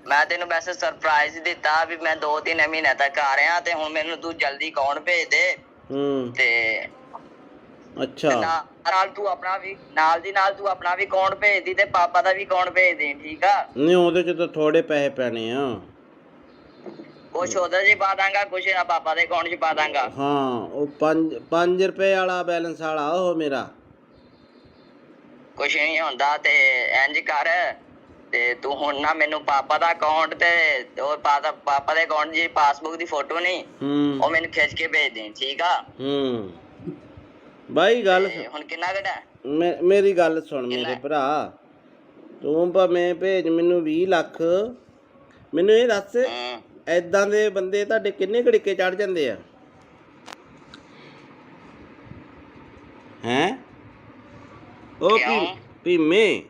ਮੈਂ ਤੈਨੂੰ ਵੈਸੇ ਸਰਪ੍ਰਾਈਜ਼ ਦਿੱਤਾ ਵੀ ਮੈਂ 2-3 ਮਹੀਨੇ ਤੱਕ ਆ ਰਿਹਾ, ਤੇ ਹੁਣ ਮੈਨੂੰ ਤੂੰ ਜਲਦੀ ਅਕਾਊਂਟ ਭੇਜ ਦੇ। ਤੇ ਅੱਛਾ, ਨਾਲ ਤੂੰ ਆਪਣਾ ਵੀ ਨਾਲ ਤੂੰ ਆਪਣਾ ਵੀ ਅਕਾਊਂਟ ਭੇਜ ਦੀ, ਤੇ ਪਾਪਾ ਦਾ ਵੀ ਅਕਾਊਂਟ ਭੇਜ ਦੇ, ਠੀਕ ਆ? ਨਹੀਂ, ਉਹਦੇ ਚ ਤਾਂ ਥੋੜੇ ਪੈਸੇ ਪੈਣੇ ਆ। ਕੁਛ ਉਹਦੇ 'ਚ ਪਾ ਦਾਂਗਾ, ਕੁਛ ਪਾਪਾ ਦੇ ਅਕਾਊਂਟ 'ਚ ਪਾ ਦਾਂਗਾ। ਹਾਂ, ਉਹ 5 ਰੁਪਏ ਵਾਲਾ ਬੈਲੈਂਸ ਵਾਲਾ ਉਹ ਮੇਰਾ। ਕੁਛ ਨਹੀਂ ਹੁੰਦਾ। ਤੇ ਇੰਜ ਕਰ, ਤੇ ਤੂੰ ਹੁਣ ਨਾ ਮੈਨੂੰ ਪਾਪਾ ਦਾ ਅਕਾਊਂਟ ਤੇ ਉਹ ਪਾਪਾ ਦੇ ਅਕਾਊਂਟ ਦੀ ਪਾਸਬੁੱਕ ਦੀ ਫੋਟੋ ਨਹੀਂ, ਉਹ ਮੈਨੂੰ ਖਿੱਚ ਕੇ ਭੇਜ ਦੇ, ਠੀਕ ਆ? ਬਾਈ ਗੱਲ ਹੁਣ ਕਿੰਨਾ ਘਟਾ? ਮੇਰੀ ਗੱਲ ਸੁਣ ਮੇਰੇ ਭਰਾ, ਤੂੰ ਭਾਵੇਂ ਭੇਜ ਮੈਨੂੰ 20 ਲੱਖ। ਮੈਨੂੰ ਇਹ ਦੱਸ, ਏਦਾਂ ਦੇ ਬੰਦੇ ਤੁਹਾਡੇ ਕਿੰਨੇ ਘੜੀਕੇ ਚੜ ਜਾਂਦੇ ਆ? ਹੈਂ? ਉਹ ਭੀਮੇ,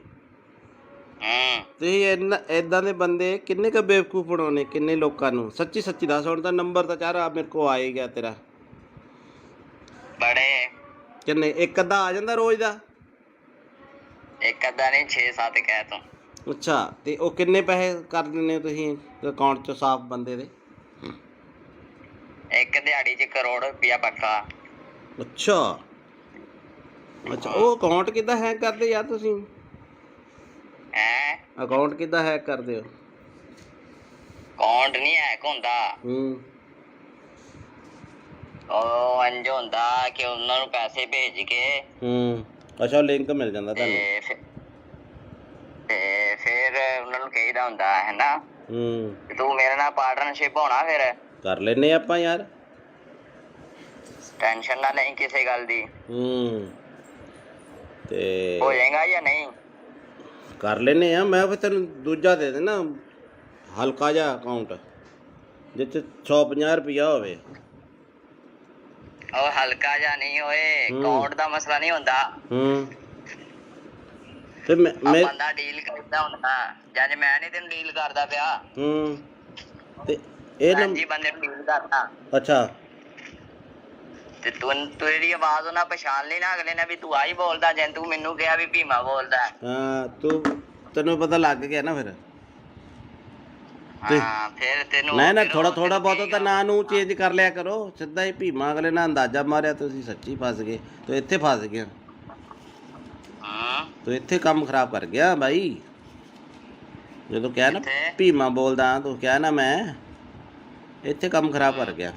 ਤੁਸੀਂ ਏਦਾਂ ਦੇ ਬੰਦੇ ਕਿੰਨੇ ਕ ਬੇਵਕੂਫ ਬਣਾਉਣੇ, ਕਿੰਨੇ ਲੋਕਾਂ ਨੂੰ? ਸੱਚੀ ਦੱਸ। ਹੁਣ ਤਾਂ ਨੰਬਰ ਤਾਂ ਚਾਰਾ ਮੇਰੇ ਕੋਲ ਆ ਹੀ ਗਿਆ ਤੇਰਾ। ਬੜੇ ਕਿੰਨੇ? ਇੱਕ ਅੱਧਾ ਆ ਜਾਂਦਾ ਰੋਜ਼ ਦਾ? ਇੱਕ ਅੱਧਾ ਨਹੀਂ, 6-7 ਕਹਿ ਤੂੰ। ਅੱਛਾ, ਤੇ ਉਹ ਕਿੰਨੇ ਪੈਸੇ ਕਰ ਦਿੰਦੇ ਹੋ ਤੁਸੀਂ ਅਕਾਊਂਟ 'ਚ ਸਾਫ਼ ਬੰਦੇ ਦੇ? ਇੱਕ ਦਿਹਾੜੀ 'ਚ 1 ਕਰੋੜ ਰੁਪਇਆ ਪੱਕਾ। ਅੱਛਾ, ਉਹ ਅਕਾਊਂਟ ਕਿੱਦਾਂ ਹੈਕ ਕਰਦੇ ਯਾਰ ਤੁਸੀਂ? ਅਕਾਊਂਟ ਕਿੱਦਾਂ ਹੈਕ ਕਰਦੇ ਹੋ? ਅਕਾਊਂਟ ਨਹੀਂ ਹੈਕ ਹੁੰਦਾ। ਉਹ ਇੰਝ ਹੁੰਦਾ ਕਿ ਉਹਨਾਂ ਨੂੰ ਪੈਸੇ ਭੇਜ ਕੇ ਅੱਛਾ, ਲਿੰਕ ਮਿਲ ਜਾਂਦਾ ਤੁਹਾਨੂੰ? ਤੇ ਫਿਰ ਉਹਨਾਂ ਨੂੰ ਕਹੀਦਾ ਹੁੰਦਾ ਹੈ ਨਾ, ਤੂੰ ਮੇਰੇ ਨਾਲ ਪਾਰਟਨਰਸ਼ਿਪ ਹੋਣਾ, ਫਿਰ ਕਰ ਲੈਨੇ ਆਪਾਂ ਯਾਰ। ਟੈਨਸ਼ਨ ਨਾ ਲਈ ਕਿਸੇ ਗੱਲ ਦੀ। ਤੇ ਹੋ ਜਾਏਗਾ ਜਾਂ ਨਹੀਂ? ਕਰ ਲੈਨੇ ਆ। ਮੈਂ ਫਿਰ ਤੈਨੂੰ ਦੂਜਾ ਦੇ ਦੇਣਾ, ਹਲਕਾ ਜਿਹਾ ਅਕਾਊਂਟ ਜਿਸ 'ਚ 150 ਰੁਪਇਆ ਹੋਵੇ। ਉਹ ਹਲਕਾ ਜਿਹਾ ਨਹੀਂ ਹੋਏ, ਅਕਾਊਂਟ ਦਾ ਮਸਲਾ ਨਹੀਂ ਹੁੰਦਾ। ਤੇ ਬੰਦਾ ਡੀਲ ਕਰਦਾ ਹੁੰਦਾ, ਜਦ ਮੈਂ ਨਹੀਂ ਤੈਨੂੰ ਡੀਲ ਕਰਦਾ ਪਿਆ। ਤੇ ਇਹ ਬੰਦੇ ਨੂੰ ਡੀਲ ਕਰਦਾ। ਅੱਛਾ, ਤੇ ਤੂੰ ਇਹਦੀ ਆਵਾਜ਼ ਉਹਨਾਂ ਪਛਾਣ ਲਈ ਨਾ ਅਗਲੇ ਨੇ ਵੀ ਤੂੰ ਆਹੀ ਬੋਲਦਾ ਜੇ ਤੂੰ ਮੈਨੂੰ ਕਿਹਾ ਵੀ ਭੀਮਾ ਬੋਲਦਾ। ਹਾਂ ਤੈਨੂੰ ਪਤਾ ਲੱਗ ਗਿਆ ਨਾ ਫਿਰ। ਹਾਂ ਫਿਰ ਤੈਨੂੰ ਨਹੀਂ ਨਾ ਫਿਰ ਥੋੜਾ ਉਹ ਥੋੜਾ ਤੈਨੂੰ ਬਹੁਤਾ ਤਾਂ ਕਹੇਗਾ। ਨਾਂ ਨੂੰ ਚੇਂਜ ਕਰ ਲਿਆ ਕਰੋ। ਸਿੱਧਾ ਹੀ ਭੀਮਾ ਅਗਲੇ ਨਾਲ ਅੰਦਾਜ਼ਾ ਮਾਰਿਆ ਤੁਸੀਂ ਸੱਚੀ ਫਸ ਗਏ। ਤੂੰ ਇੱਥੇ ਫਸ ਗਿਆ। ਹਾਂ ਤੂੰ ਇੱਥੇ ਕੰਮ ਖਰਾਬ ਕਰ ਗਿਆ ਬਾਈ। ਜਦੋਂ ਕਿਹਾ ਨਾ ਕਿੱਥੇ? ਭੀਮਾ ਬੋਲਦਾ ਤੂੰ ਕਿਹਾ ਨਾ ਮੈਂ ਇੱਥੇ ਕੰਮ ਖਰਾਬ ਕਰ ਗਿਆ।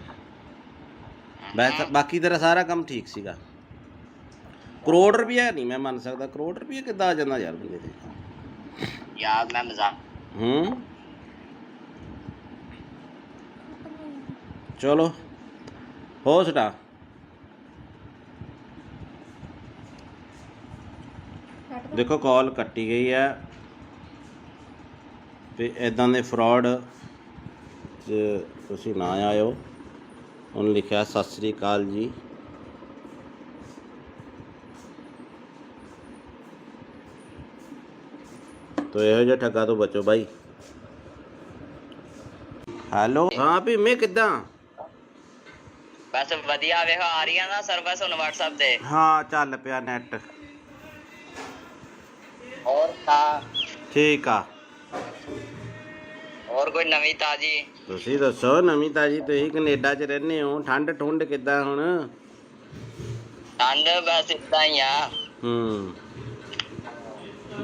ਬਾਕੀ ਤੇਰਾ ਸਾਰਾ ਕੰਮ ਠੀਕ ਸੀਗਾ। ਕਰੋੜ ਰੁਪਇਆ ਨਹੀਂ ਮੈਂ ਮੰਨ ਸਕਦਾ। ਕਰੋੜ ਰੁਪਇਆ ਕਿੱਦਾਂ ਆ ਜਾਂਦਾ ਯਾਰ ਬੰਦੇ ਤੇ। ਯਾਰ ਮੈਂ ਮਜ਼ਾਕ ਚਲੋ ਹੋ ਸਟਾ ਦੇਖੋ ਕਾਲ ਕੱਟੀ ਗਈ ਹੈ ਤੇ ਇਦਾਂ ਦੇ ਫਰਾਡ ਤੁਸੀਂ ਨਾ ਆਇਓ। ਉਹਨੇ ਲਿਖਿਆ ਸਤਿ ਸ੍ਰੀ ਅਕਾਲ ਜੀ। ਤੋ ਇਹੋ ਜਿਹਾ ਠੱਗਾ ਤੋਂ ਬਚੋ ਬਾਈ। ਹੈਲੋ ਹਾਂ ਭੀਮੇ ਕਿੱਦਾਂ? ਬਸ ਵਧੀਆ ਵੇਖੋ ਆ ਰਹੀ ਆ ਨਾ ਸਰਵਿਸ ਹੁਣ WhatsApp ਤੇ। ਹਾਂ ਚੱਲ ਪਿਆ ਨੈਟ ਹੋਰ ਤਾਂ ਠੀਕ ਆ। ਹੋਰ ਕੋਈ ਨਵੀਂ ਤਾਜੀ? ਤੁਸੀਂ ਦੱਸੋ ਨਵੀਂ ਤਾਜੀ। ਤੁਸੀਂ ਕੈਨੇਡਾ 'ਚ ਰਹਿੰਦੇ ਹੋ। ਠੰਡ ਠੁੰਡ ਕਿੱਦਾਂ ਹੁਣ? ਠੰਡ ਬਸ ਇਦਾਂ ਹੀ ਆ।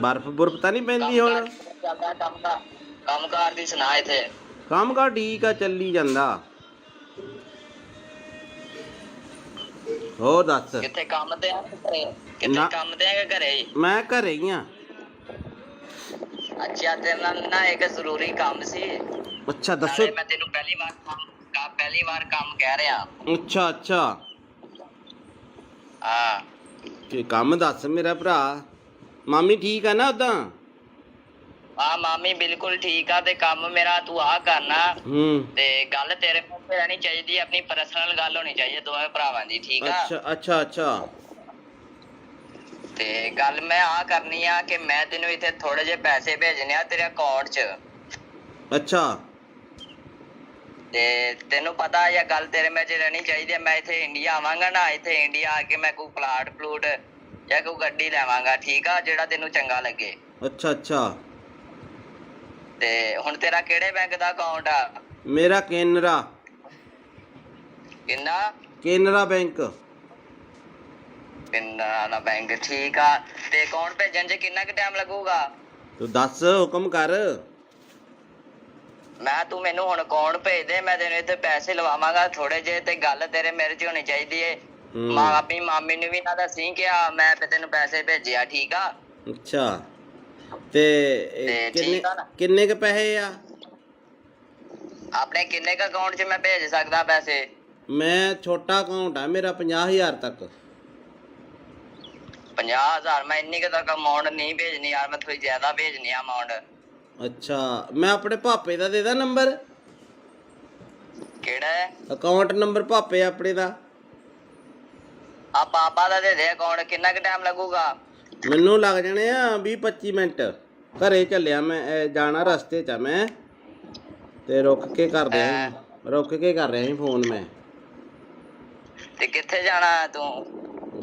ਬਰਫ਼ ਬੁਰਫ ਤਾਂ ਨਹੀਂ ਪੈਂਦੀ ਹੁਣ? ਕੰਮ ਕਾਰ ਦੀ ਸੁਣਾ ਇੱਥੇ। ਕੰਮ ਕਾਰ ਠੀਕ ਆ ਚੱਲੀ ਜਾਂਦਾ। ਹੋਰ ਦੱਸ। ਕਿੱਥੇ ਕੰਮ ਤੇ ਆ ਘਰੇ? ਕਿੱਥੇ ਕੰਮ ਤੇ ਆ ਕਿ ਘਰੇ ਹੀ? ਮੈਂ ਘਰੇ ਹੀ ਆ। ਅੱਛਾ ਤੇ ਨਾ ਇੱਕ ਜ਼ਰੂਰੀ ਕੰਮ ਸੀ। ਅੱਛਾ ਦੱਸੋ। ਮੈਂ ਤੈਨੂੰ ਪਹਿਲੀ ਵਾਰ ਕੰਮ ਕਹਿ ਰਿਹਾ। ਅੱਛਾ ਅੱਛਾ ਹਾਂ ਕੀ ਕੰਮ ਦੱਸ ਮੇਰਾ ਭਰਾ। ਮਾਮੀ ਠੀਕ ਆ ਨਾ ਉਦਾਂ? ਹਾਂ ਮਾਮੀ ਬਿਲਕੁਲ ਠੀਕ ਆ। ਤੇ ਕੰਮ ਮੇਰਾ ਤੂੰ ਆ ਕਰਨਾ ਤੇ ਗੱਲ ਤੇਰੇ ਮੂੰਹ ਤੇ ਰਹਿਣੀ ਚਾਹੀਦੀ। ਆਪਣੀ ਪਰਸਨਲ ਗੱਲ ਹੋਣੀ ਚਾਹੀਦੀ ਦੋਵੇਂ ਭਰਾਵਾਂ ਦੀ। ਠੀਕ ਆ? ਅੱਛਾ ਅੱਛਾ ਅੱਛਾ ਤੇ ਗੱਲ ਮੈਂ ਆ ਕਰਨੀ ਆ ਕਿ ਮੈਂ ਤੈਨੂੰ ਇੱਥੇ ਥੋੜੇ ਜਿਹੇ ਪੈਸੇ ਭੇਜਣੇ ਆ ਤੇਰੇ ਅਕਾਊਂਟ 'ਚ। ਅੱਛਾ ਤੇ ਤੈਨੂੰ ਪਤਾ ਇਹ ਗੱਲ ਤੇਰੇ ਵਿੱਚ ਰਹਿਣੀ ਚਾਹੀਦੀ ਹੈ। ਮੈਂ ਇੱਥੇ ਇੰਡੀਆ ਆਵਾਂਗਾ ਨਾ, ਇੱਥੇ ਇੰਡੀਆ ਆ ਕੇ ਮੈਂ ਕੋਈ ਪਲਾਟ ਪਲੂਟ ਜਾਂ ਕੋਈ ਗੱਡੀ ਲੈਵਾਂਗਾ। ਠੀਕ ਆ? ਜਿਹੜਾ ਤੈਨੂੰ ਚੰਗਾ ਲੱਗੇ। ਅੱਛਾ ਅੱਛਾ ਤੇ ਹੁਣ ਤੇਰਾ ਕਿਹੜੇ ਬੈਂਕ ਦਾ ਅਕਾਊਂਟ ਆ? ਮੇਰਾ ਕੇਨਰਾ। ਕਿੰਨਾ? ਕੇਨਰਾ ਬੈਂਕ। ਕੇਨਰਾ ਦਾ ਬੈਂਕ। ਠੀਕ ਆ। ਤੇ ਅਕਾਊਂਟ ਭੇਜਣ 'ਚ ਕਿੰਨਾ ਕੁ ਟਾਈਮ ਲੱਗੂਗਾ? ਤੂੰ ਦੱਸ ਹੁਕਮ ਕਰ। ਤੂੰ ਮੈਨੂੰ ਹੁਣ ਅਕਾਊਂਟ ਭੇਜ ਦੇ। ਮੈਂ ਤੈਨੂੰ ਇੱਥੇ ਪੈਸੇ ਲਵਾਵਾਂਗਾ ਥੋੜੇ ਜਿਹੇ। ਤੇ ਗੱਲ ਤੇਰੇ ਮੇਰੇ 'ਚ ਹੋਣੀ ਚਾਹੀਦੀ ਏ। ਆਪਣੀ ਮਾਮੀ ਨੂੰ ਵੀ ਨਾ ਦੱਸੀ ਕਿ ਮੈਂ ਤੈਨੂੰ ਪੈਸੇ ਭੇਜਿਆ। ਠੀਕ ਆ? ਅੱਛਾ ਤੇ ਕਿੰਨੇ ਕ ਪੈਸੇ ਆ? ਆਪਣੇ ਕਿੰਨੇ ਕ ਅਕਾਊਂਟ 'ਚ ਮੈਂ ਭੇਜ ਸਕਦਾ ਪੈਸੇ? ਮੈਂ ਛੋਟਾ ਅਕਾਊਂਟ ਆ ਮੇਰਾ 50,000 ਤੱਕ। 50,000? ਮੈਂ ਇੰਨੀ ਕੁ ਤੱਕ ਅਮਾਊਂਟ ਨਹੀਂ ਭੇਜਣੀ ਯਾਰ। ਮੈਂ ਥੋੜੀ ਜ਼ਿਆਦਾ ਭੇਜਣੀ ਆ ਅਮਾਊਂਟ। ਅੱਛਾ ਮੈਂ ਆਪਣੇ ਪਾਪੇ ਦਾ ਦੇ ਦਾਂ ਨੰਬਰ? ਕਿਹੜਾ ਹੈ ਅਕਾਊਂਟ ਨੰਬਰ? ਪਾਪੇ ਆਪਣੇ ਦਾ। ਆ ਪਾਪਾ ਦਾ ਦੇ ਦੇ ਅਕਾਊਂਟ। ਕਿੰਨਾ ਕੁ ਟਾਈਮ ਲੱਗੂਗਾ? ਮੈਨੂੰ ਲੱਗ ਜਾਣੇ ਆ 20-25 ਮਿੰਟ। ਘਰੇ ਚੱਲਿਆ ਮੈਂ। ਜਾਣਾ ਰਸਤੇ 'ਚ ਆ ਮੈਂ ਤੇ ਰੁਕ ਕੇ ਕਰ ਰਿਹਾ ਸੀ ਫੋਨ ਮੈਂ। ਤੇ ਕਿੱਥੇ ਜਾਣਾ ਤੂੰ?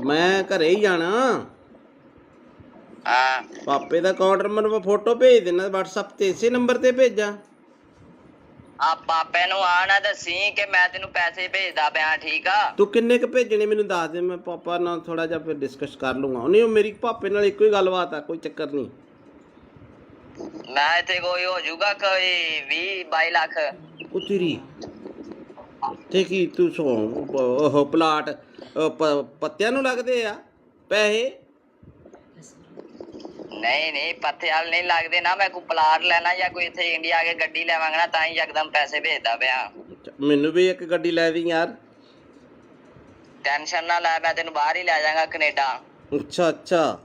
ਮੈਂ ਘਰੇ ਹੀ ਜਾਣਾ। ਹਾਂ ਪਾਪੇ ਦਾ ਅਕਾਊਂਟ ਨੰਬਰ ਮੈਂ ਫੋਟੋ ਭੇਜ ਦੇਣਾ WhatsApp ਤੇ। ਇਸੇ ਨੰਬਰ ਤੇ ਭੇਜਾਂ? ਆ ਪਾਪੇ ਨੂੰ ਆ ਨਾ ਦੱਸੀ ਕਿ ਮੈਂ ਤੈਨੂੰ ਪੈਸੇ ਭੇਜਦਾ ਪਿਆ। ਠੀਕ ਆ? ਤੂੰ ਕਿੰਨੇ ਕ ਭੇਜਣੇ ਮੈਨੂੰ ਦੱਸ ਦੇ। ਮੈਂ ਪਾਪਾ ਨਾਲ ਥੋੜਾ ਜਿਹਾ ਫਿਰ ਡਿਸਕਸ ਕਰ ਲੂੰਗਾ। ਨਹੀਂ ਮੇਰੀ ਪਾਪੇ ਨਾਲ ਇੱਕੋ ਹੀ ਗੱਲਬਾਤ ਆ। ਕੋਈ ਚੱਕਰ ਨਹੀਂ। ਮੈਂ ਇੱਥੇ ਕੋਈ ਹੋ ਜਾਊਗਾ ਕੋਈ 20-22 ਲੱਖ। ਉਹ ਤੇਰੀ ਤੇ ਕੀ ਤੂੰ ਉਹ ਪਲਾਟ ਪੱਤਿਆਂ ਨੂੰ ਲੱਗਦੇ ਆ ਪੈਸੇ? ਨਹੀਂ ਪੱਥੇ ਵਾਲ ਨਹੀਂ ਲੱਗਦੇ ਨਾ। ਮੈਂ ਕੋਈ ਪਲਾਟ ਲੈਣਾ ਜਾਂ ਕੋਈ ਇੱਥੇ ਇੰਡੀਆ ਆ ਕੇ ਗੱਡੀ ਲੈਵਾਂਗਾ ਨਾ ਤਾਂ ਹੀ ਯਕਦਮ ਪੈਸੇ ਭੇਜਦਾ ਪਿਆ। ਮੈਨੂੰ ਵੀ ਇੱਕ ਗੱਡੀ ਲੈ ਦੀ ਯਾਰ। ਟੈਨਸ਼ਨ ਨਾ ਲੈ। ਮੈਂ ਤੈਨੂੰ ਬਾਹਰ ਹੀ ਲੈ ਜਾਵਾਂਗਾ ਕੈਨੇਡਾ। ਅੱਛਾ ਅੱਛਾ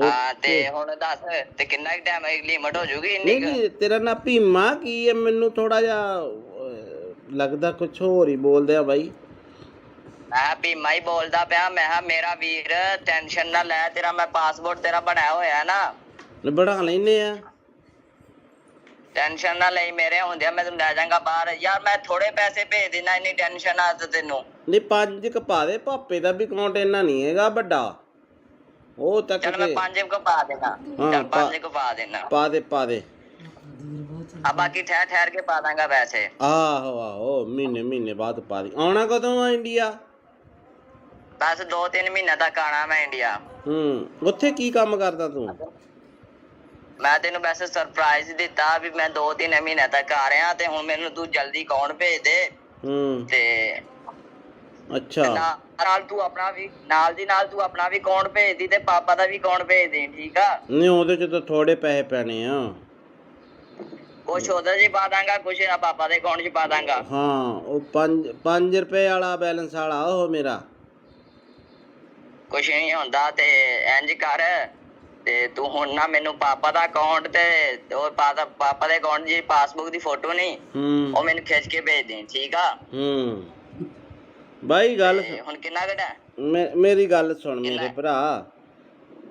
ਹਾਂ ਤੇ ਹੁਣ ਦੱਸ ਤੇ ਕਿੰਨਾ ਕੁ ਟਾਈਮ ਲਿਮਟ ਹੋ ਜੂਗੀ ਇੰਨੀ ਕੁ? ਨਹੀਂ ਤੇਰਾ ਨਾਂ ਭੀਮਾ ਕੀ ਹੈ? ਮੈਨੂੰ ਥੋੜਾ ਜਿਹਾ ਲੱਗਦਾ ਕੁਛ ਹੋਰ ਹੀ ਬੋਲਦੇ ਆ ਬਾਈ। ਮੈਂ ਭੀਮਾ ਹੀ ਬੋਲਦਾ ਪਿਆ। ਮੈਂ ਕਿਹਾ ਮੇਰਾ ਵੀਰ ਟੈਨਸ਼ਨ ਨਾ ਲੈ। ਤੇਰਾ ਮੈਂ ਪਾਸਪੋਰਟ ਤੇਰਾ ਬਣਾਇਆ ਹੋਇਆ ਨਾ। ਬਣਾ ਲੈਨੇ ਆ। ਟੈਨਸ਼ਨ ਨਾ ਲਈ। ਮੇਰੇ ਹੁੰਦਿਆਂ ਮੈਂ ਤੈਨੂੰ ਲੈ ਜਾਵਾਂਗਾ ਬਾਹਰ। ਯਾਰ ਮੈਂ ਥੋੜੇ ਪੈਸੇ ਭੇਜ ਦੇਣਾ। ਇੰਨੀ ਟੈਨਸ਼ਨ ਆ ਤੈਨੂੰ? ਨਹੀਂ 5 ਕ ਪਾ ਦੇ, ਪਾਪੇ ਦਾ ਵੀ ਅਕਾਊਂਟ ਇੰਨਾ ਨਹੀਂ ਹੈਗਾ ਵੱਡਾ, ਉਹ ਤੱਕ ਚੱਲ ਮੈਂ ਤੇ 5 ਕੋ ਪਾ ਦੇਣਾ। ਹਾਂ, ਚੱਲ 5 ਕੋ ਪਾ ਦੇਣਾ। ਪਾ ਦੇ ਪਾ ਦੇ। ਆ ਬਾਕੀ ਠਹਿਰ ਠਹਿਰ ਕੇ ਪਾ ਦਾਂਗਾ ਪੈਸੇ। ਆਹੋ ਆਹੋ, ਮਹੀਨੇ ਮਹੀਨੇ ਬਾਅਦ ਪਾ ਦੀ। ਆਉਣਾ ਕਦੋਂ ਆ ਇੰਡੀਆ? ਬਸ 2-3 ਮਹੀਨੇ ਤੱਕ ਆਣਾ ਮੈਂ ਇੰਡੀਆ। ਉੱਥੇ ਕੀ ਕੰਮ ਕਰਦਾ ਤੂੰ? ਮੈਂ ਤੈਨੂੰ ਵੈਸੇ ਸਰਪ੍ਰਾਈਜ਼ ਦਿੱਤਾ ਵੀ ਮੈਂ 2-3 ਮਹੀਨੇ ਤੱਕ ਆ ਰਿਹਾ, ਤੇ ਹੁਣ ਮੈਨੂੰ ਤੂੰ ਜਲਦੀ ਅਕਾਊਂਟ ਭੇਜ ਦੇ। ਤੇ ਅੱਛਾ, ਨਾਲ ਤੂੰ ਆਪਣਾ ਵੀ ਨਾਲ ਦੀ ਨਾਲ ਤੂੰ ਆਪਣਾ ਵੀ ਅਕਾਊਂਟ ਭੇਜ ਦੀ ਤੇ ਪਾਪਾ ਦਾ ਵੀ ਅਕਾਊਂਟ ਭੇਜ ਦੇ, ਠੀਕ ਆ? ਨਹੀਂ ਉਹਦੇ ਚ ਤਾਂ ਥੋੜੇ ਪੈਸੇ ਪੈਣੇ ਆ। ਕੁਛ ਉਹਦੇ ਚ ਪਾ ਦਾਂਗਾ, ਕੁਛ ਪਾਪਾ ਦੇ ਅਕਾਊਂਟ ਚ ਪਾ ਦਾਂਗਾ। ਹਾਂ, ਉਹ 5 ਰੁਪਏ ਵਾਲਾ ਬੈਲੈਂਸ ਵਾਲਾ ਉਹ ਮੇਰਾ। ਕੁਛ ਨਹੀਂ ਹੁੰਦਾ, ਤੇ ਇੰਜ ਕਰ, ਤੇ ਤੂੰ ਹੁਣ ਨਾ ਮੈਨੂੰ ਪਾਪਾ ਦਾ ਅਕਾਊਂਟ ਤੇ ਉਹ ਪਾਪਾ ਦੇ ਅਕਾਊਂਟ ਦੀ ਪਾਸਬੁੱਕ ਦੀ ਫੋਟੋ ਨਹੀਂ, ਉਹ ਮੈਨੂੰ ਖਿੱਚ ਕੇ ਭੇਜ ਦੇ, ਠੀਕ ਆ? ਬਾਈ ਗੱਲ ਹੁਣ ਕਿੰਨਾ ਘਟਾ? ਮੇਰੀ ਗੱਲ ਸੁਣ ਮੇਰੇ ਭਰਾ,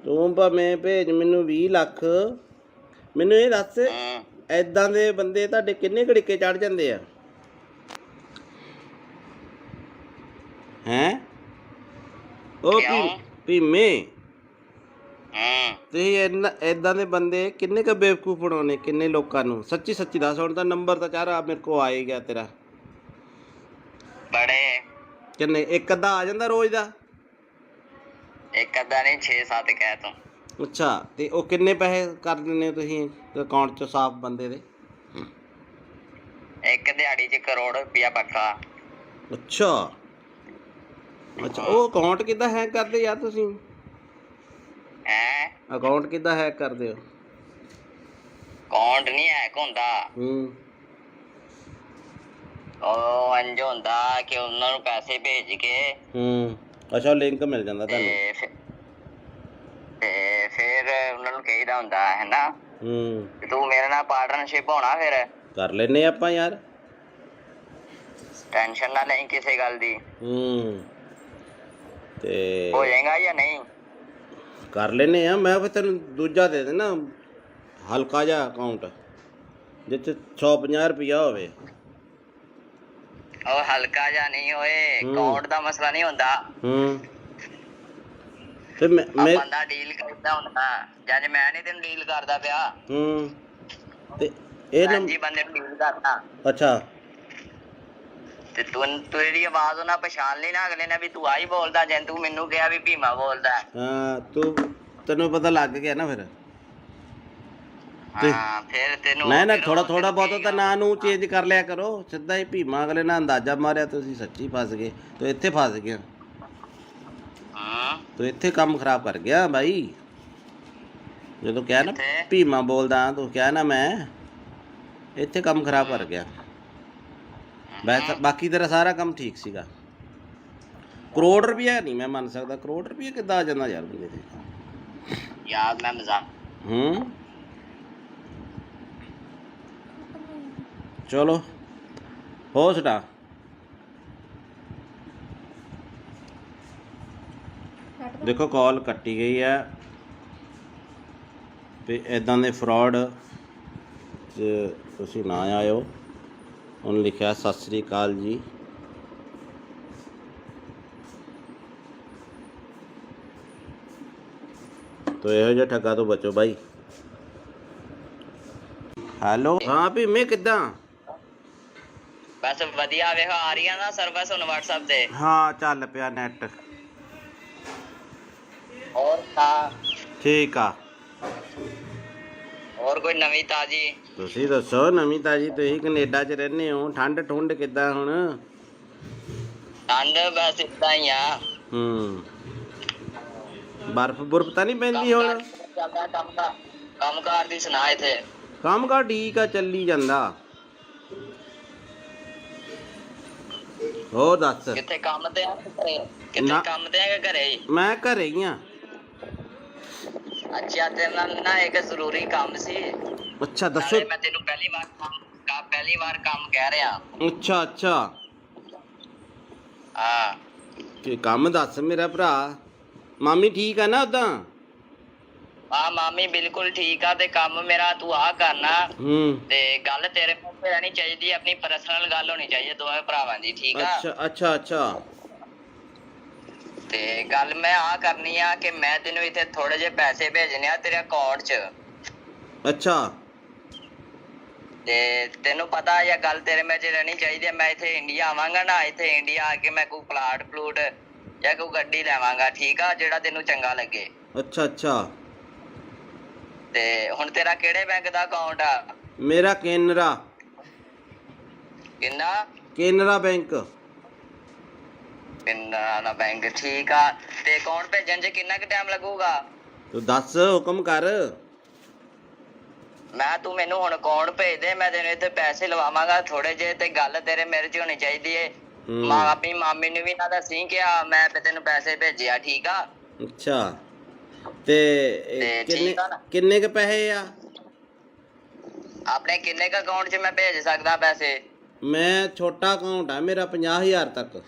ਤੂੰ ਭਾਵੇਂ ਭੇਜ ਮੈਨੂੰ 20 ਲੱਖ, ਮੈਨੂੰ ਇਹ ਦੱਸ ਏਦਾਂ ਦੇ ਬੰਦੇ ਤੁਹਾਡੇ ਕਿੰਨੇ ਘੜੀਕੇ ਚੜ ਜਾਂਦੇ ਆ? ਹੈਂ ਉਹ ਭੀਮੇ, ਤੇ ਏਦਾਂ ਦੇ ਬੰਦੇ ਕਿੰਨੇ ਕ ਬੇਵਕੂਫ ਬਣਾਉਣੇ, ਕਿੰਨੇ ਲੋਕਾਂ ਨੂੰ? ਸੱਚੀ ਸੱਚੀ ਦੱਸ। ਹੁਣ ਤਾਂ ਨੰਬਰ ਤਾਂ ਚਾਰਾ ਮੇਰੇ ਕੋਲ ਆ ਹੀ ਗਿਆ ਤੇਰਾ। ਬੜੇ ਕਿੰਨੇ? ਇੱਕ ਅੱਧਾ ਆ ਜਾਂਦਾ ਰੋਜ਼ ਦਾ? ਇੱਕ ਅੱਧਾ ਨਹੀਂ, 6-7 ਕਹਿ ਤੂੰ। ਅੱਛਾ, ਤੇ ਉਹ ਕਿੰਨੇ ਪੈਸੇ ਕਰ ਦਿੰਦੇ ਹੋ ਤੁਸੀਂ ਅਕਾਊਂਟ 'ਚ ਸਾਫ਼ ਬੰਦੇ ਦੇ? ਇੱਕ ਦਿਹਾੜੀ 'ਚ ਕਰੋੜ ਰੁਪਇਆ ਪੱਕਾ। ਅੱਛਾ ਅੱਛਾ, ਉਹ ਅਕਾਊਂਟ ਕਿੱਦਾਂ ਹੈਕ ਕਰਦੇ ਯਾਰ ਤੁਸੀਂ? ਅਕਾਊਂਟ ਕਿੱਦਾਂ ਹੈਕ ਕਰਦੇ ਹੋ? ਅਕਾਊਂਟ ਨਹੀਂ ਹੈਕ ਹੁੰਦਾ, ਉਹ ਇੰਝ ਹੁੰਦਾ ਕਿ ਉਹਨਾਂ ਨੂੰ ਪੈਸੇ ਭੇਜ ਕੇ ਅੱਛਾ, ਲਿੰਕ ਮਿਲ ਜਾਂਦਾ ਤੁਹਾਨੂੰ, ਤੇ ਫਿਰ ਉਹਨਾਂ ਨੂੰ ਕਹੀਦਾ ਹੁੰਦਾ ਹੈ ਨਾ ਤੂੰ ਮੇਰੇ ਨਾਲ ਪਾਰਟਨਰਸ਼ਿਪ ਹੋਣਾ, ਫਿਰ ਕਰ ਲੈਨੇ ਆਪਾਂ ਯਾਰ, ਟੈਨਸ਼ਨ ਨਾ ਲਈ ਕਿਸੇ ਗੱਲ ਦੀ। ਤੇ ਹੋ ਜਾਏਗਾ ਜਾਂ ਨਹੀਂ? ਕਰ ਲੈਨੇ ਆ। ਮੈਂ ਫਿਰ ਤੈਨੂੰ ਦੂਜਾ ਦੇ ਦੇਣਾ, ਹਲਕਾ ਜਿਹਾ ਅਕਾਊਂਟ ਜਿੱਥੇ 150 ਰੁਪਇਆ ਹੋਵੇ। ਉਹ ਹਲਕਾ ਜਿਹਾ ਨਹੀਂ ਹੋਏ, ਅਕਾਊਂਟ ਦਾ ਮਸਲਾ ਨਹੀਂ ਹੁੰਦਾ। ਤੇ ਮੈਂ ਬੰਦਾ ਡੀਲ ਕਰਦਾ ਹੁੰਦਾ, ਜਦ ਮੈਂ ਨਹੀਂ ਤੈਨੂੰ ਡੀਲ ਕਰਦਾ ਪਿਆ। ਤੇ ਇਹ ਜੀ ਬੰਦੇ ਨੂੰ ਡੀਲ ਕਰਦਾ। ਅੱਛਾ, ਤੇ ਤੂੰ ਤੇਰੀ ਆਵਾਜ਼ ਉਹਨਾਂ ਪਛਾਣ ਲਈ ਨਾ ਅਗਲੇ ਨੇ ਵੀ ਤੂੰ ਆਹੀ ਬੋਲਦਾ, ਜੇ ਤੂੰ ਮੈਨੂੰ ਕਿਹਾ ਵੀ ਭੀਮਾ ਬੋਲਦਾ। ਹਾਂ, ਤੈਨੂੰ ਪਤਾ ਲੱਗ ਗਿਆ ਨਾ ਫਿਰ। ਹਾਂ, ਫਿਰ ਤੈਨੂੰ ਨਹੀਂ ਨਾ, ਥੋੜਾ ਬਹੁਤ ਤਾਂ ਨਾਂ ਨੂੰ ਚੇਂਜ ਕਰ ਲਿਆ ਕਰੋ। ਸਿੱਧਾ ਹੀ ਭੀਮਾ ਅਗਲੇ ਨਾਲ ਅੰਦਾਜ਼ਾ ਮਾਰਿਆ, ਤੁਸੀਂ ਸੱਚੀ ਫਸ ਗਏ। ਤੂੰ ਇੱਥੇ ਫਸ ਗਿਆ, ਤੂੰ ਇੱਥੇ ਕੰਮ ਖਰਾਬ ਕਰ ਗਿਆ ਬਾਈ। ਜਦੋਂ ਕਿਹਾ ਨਾ ਭੀਮਾ ਬੋਲਦਾ, ਤੂੰ ਕਿਹਾ ਨਾ ਮੈਂ, ਇੱਥੇ ਕੰਮ ਖਰਾਬ ਕਰ ਗਿਆ। ਬਾਕੀ ਤੇਰਾ ਸਾਰਾ ਕੰਮ ਠੀਕ ਸੀਗਾ। ਕਰੋੜ ਰੁਪਇਆ ਨਹੀਂ ਮੈਂ ਮੰਨ ਸਕਦਾ। ਕਰੋੜ ਰੁਪਇਆ ਕਿੱਦਾਂ ਆ ਜਾਂਦਾ ਯਾਰ ਬੰਦੇ ਤੇ? ਯਾਰ ਮੈਂ ਮਜ਼ਾਕ। ਚਲੋ ਹੋ ਸੁਣਾ। ਦੇਖੋ ਕਾਲ ਕੱਟੀ ਗਈ ਹੈ, ਤੇ ਇੱਦਾਂ ਦੇ ਫਰਾਡ 'ਚ ਤੁਸੀਂ ਨਾ ਆਇਓ। ਉਹਨੇ ਲਿਖਿਆ ਸਤਿ ਸ੍ਰੀ ਅਕਾਲ ਜੀ। ਤੋ ਇਹੋ ਜਿਹਾ ਠੱਗਾ ਤੋਂ ਬਚੋ ਬਾਈ। ਹੈਲੋ, ਹਾਂ ਭੀਮੇ ਕਿੱਦਾਂ? ਬਸ ਵਧੀਆ, ਵੇਖੋ ਆ ਰਹੀ ਆ ਨਾ ਸਰਵਿਸ ਹੁਣ WhatsApp ਤੇ। ਹਾਂ, ਚੱਲ ਪਿਆ ਨੈਟ। ਹੋਰ ਤਾਂ ਠੀਕ ਆ। ਹੋਰ ਕੋਈ ਨਵੀਂ ਤਾਜੀ? ਤੁਸੀਂ ਦੱਸੋ ਨਵੀਂ ਤਾਜੀ। ਤੁਸੀਂ ਕੈਨੇਡਾ 'ਚ ਰਹਿੰਦੇ ਹੋ, ਠੰਡ ਠੁੰਡ ਕਿੱਦਾਂ ਹੁਣ? ਠੰਡ ਬਸ ਏਦਾਂ ਹੀ ਆ। ਬਰਫ਼ ਬੁਰਫ਼ ਤਾਂ ਨਹੀਂ ਪੈਂਦੀ ਹੁਣ? ਕੰਮ ਕਾਰ ਦੀ ਸੁਣਾ। ਇੱਥੇ ਕੰਮ ਕਾਰ ਠੀਕ ਆ, ਚੱਲੀ ਜਾਂਦਾ। ਹੋਰ ਦੱਸ। ਕਿੱਥੇ ਕੰਮ ਤੇ ਆ? ਕਿੱਥੇ ਕੰਮ ਤੇ ਆ ਕਿ ਘਰੇ ਹੀ? ਮੈਂ ਘਰੇ ਹੀ ਆ। ਅੱਛਾ, ਤੇਰੇ ਨਾਲ ਨਾ ਇੱਕ ਜ਼ਰੂਰੀ ਕੰਮ ਸੀ। ਅੱਛਾ ਦੱਸੋ। ਮੈਂ ਤੈਨੂੰ ਪਹਿਲੀ ਵਾਰ ਕੰਮ ਕਹਿ ਰਿਹਾ। ਅੱਛਾ ਅੱਛਾ, ਹਾਂ, ਕੀ ਕੰਮ ਦੱਸ ਮੇਰਾ ਭਰਾ। ਮਾਮੀ ਠੀਕ ਆ ਨਾ ਉਦਾਂ? ਹਾਂ, ਮਾਮੀ ਬਿਲਕੁਲ ਠੀਕ ਆ। ਤੇ ਕੰਮ ਮੇਰਾ ਤੂੰ ਆ ਕਰਨਾ, ਤੇ ਗੱਲ ਤੇਰੇ ਮੂੰਹ ਤੇ ਰਹਿਣੀ ਚਾਹੀਦੀ, ਆਪਣੀ ਪਰਸਨਲ ਗੱਲ ਹੋਣੀ ਚਾਹੀਦੀ ਦੋਵੇਂ ਭਰਾਵਾਂ ਦੀ, ਠੀਕ ਆ? ਅੱਛਾ ਅੱਛਾ ਅੱਛਾ, ਤੇ ਗੱਲ ਮੈਂ ਆ ਕਰਨੀ ਆ ਕਿ ਮੈਂ ਤੈਨੂੰ ਇੱਥੇ ਥੋੜੇ ਜਿਹੇ ਪੈਸੇ ਭੇਜਣੇ ਆ ਤੇਰੇ ਅਕਾਊਂਟ 'ਚ। ਅੱਛਾ ਤੇ ਤੈਨੂੰ ਪਤਾ ਜਾਂ ਗੱਲ ਤੇਰੇ ਮੈਂ 'ਚ ਰਹਿਣੀ ਚਾਹੀਦੀ ਹੈ। ਮੈਂ ਇੱਥੇ ਇੰਡੀਆ ਆਵਾਂਗਾ ਨਾ, ਇੱਥੇ ਇੰਡੀਆ ਆ ਕੇ ਮੈਂ ਕੋਈ ਪਲਾਟ ਪਲੂਟ ਜਾਂ ਕੋਈ ਗੱਡੀ ਲੈਵਾਂਗਾ, ਠੀਕ ਆ, ਜਿਹੜਾ ਤੈਨੂੰ ਚੰਗਾ ਲੱਗੇ। ਅੱਛਾ ਅੱਛਾ। ਤੇ ਹੁਣ ਤੇਰਾ ਕਿਹੜੇ ਬੈਂਕ ਦਾ ਅਕਾਊਂਟ ਆ? ਮੇਰਾ ਕੇਨਰਾ ਕਿੰਨਾ? ਕੇਨਰਾ ਬੈਂਕ। ਕੇਨਰਾ ਦਾ ਬੈਂਕ, ਠੀਕ ਆ। ਤੇ ਅਕਾਊਂਟ ਭੇਜਣ 'ਚ ਕਿੰਨਾ ਕੁ ਟਾਈਮ ਲੱਗੂਗਾ? ਤੂੰ ਦੱਸ, ਹੁਕਮ ਕਰ। ਤੂੰ ਮੈਨੂੰ ਹੁਣ ਅਕਾਊਂਟ ਭੇਜ ਦੇ, ਮੈਂ ਤੈਨੂੰ ਇੱਥੇ ਪੈਸੇ ਲਵਾਵਾਂਗਾ ਥੋੜੇ ਜਿਹੇ। ਤੇ ਗੱਲ ਤੇਰੇ ਮੇਰੇ 'ਚ ਹੋਣੀ ਚਾਹੀਦੀ ਏ। ਆਪਣੀ ਮਾਮੀ ਨੂੰ ਵੀ ਨਾ ਦੱਸੀ ਕਿ ਮੈਂ ਤੈਨੂੰ ਪੈਸੇ ਭੇਜਿਆ, ਠੀਕ ਆ? ਅੱਛਾ ਤੇ ਕਿੰਨੇ ਕ ਪੈਸੇ ਆ ਆਪਣੇ? ਕਿੰਨੇ ਕ ਅਕਾਊਂਟ 'ਚ ਮੈਂ ਭੇਜ ਸਕਦਾ ਪੈਸੇ? ਮੈਂ ਛੋਟਾ ਅਕਾਊਂਟ ਆ ਮੇਰਾ, 50,000 ਤੱਕ।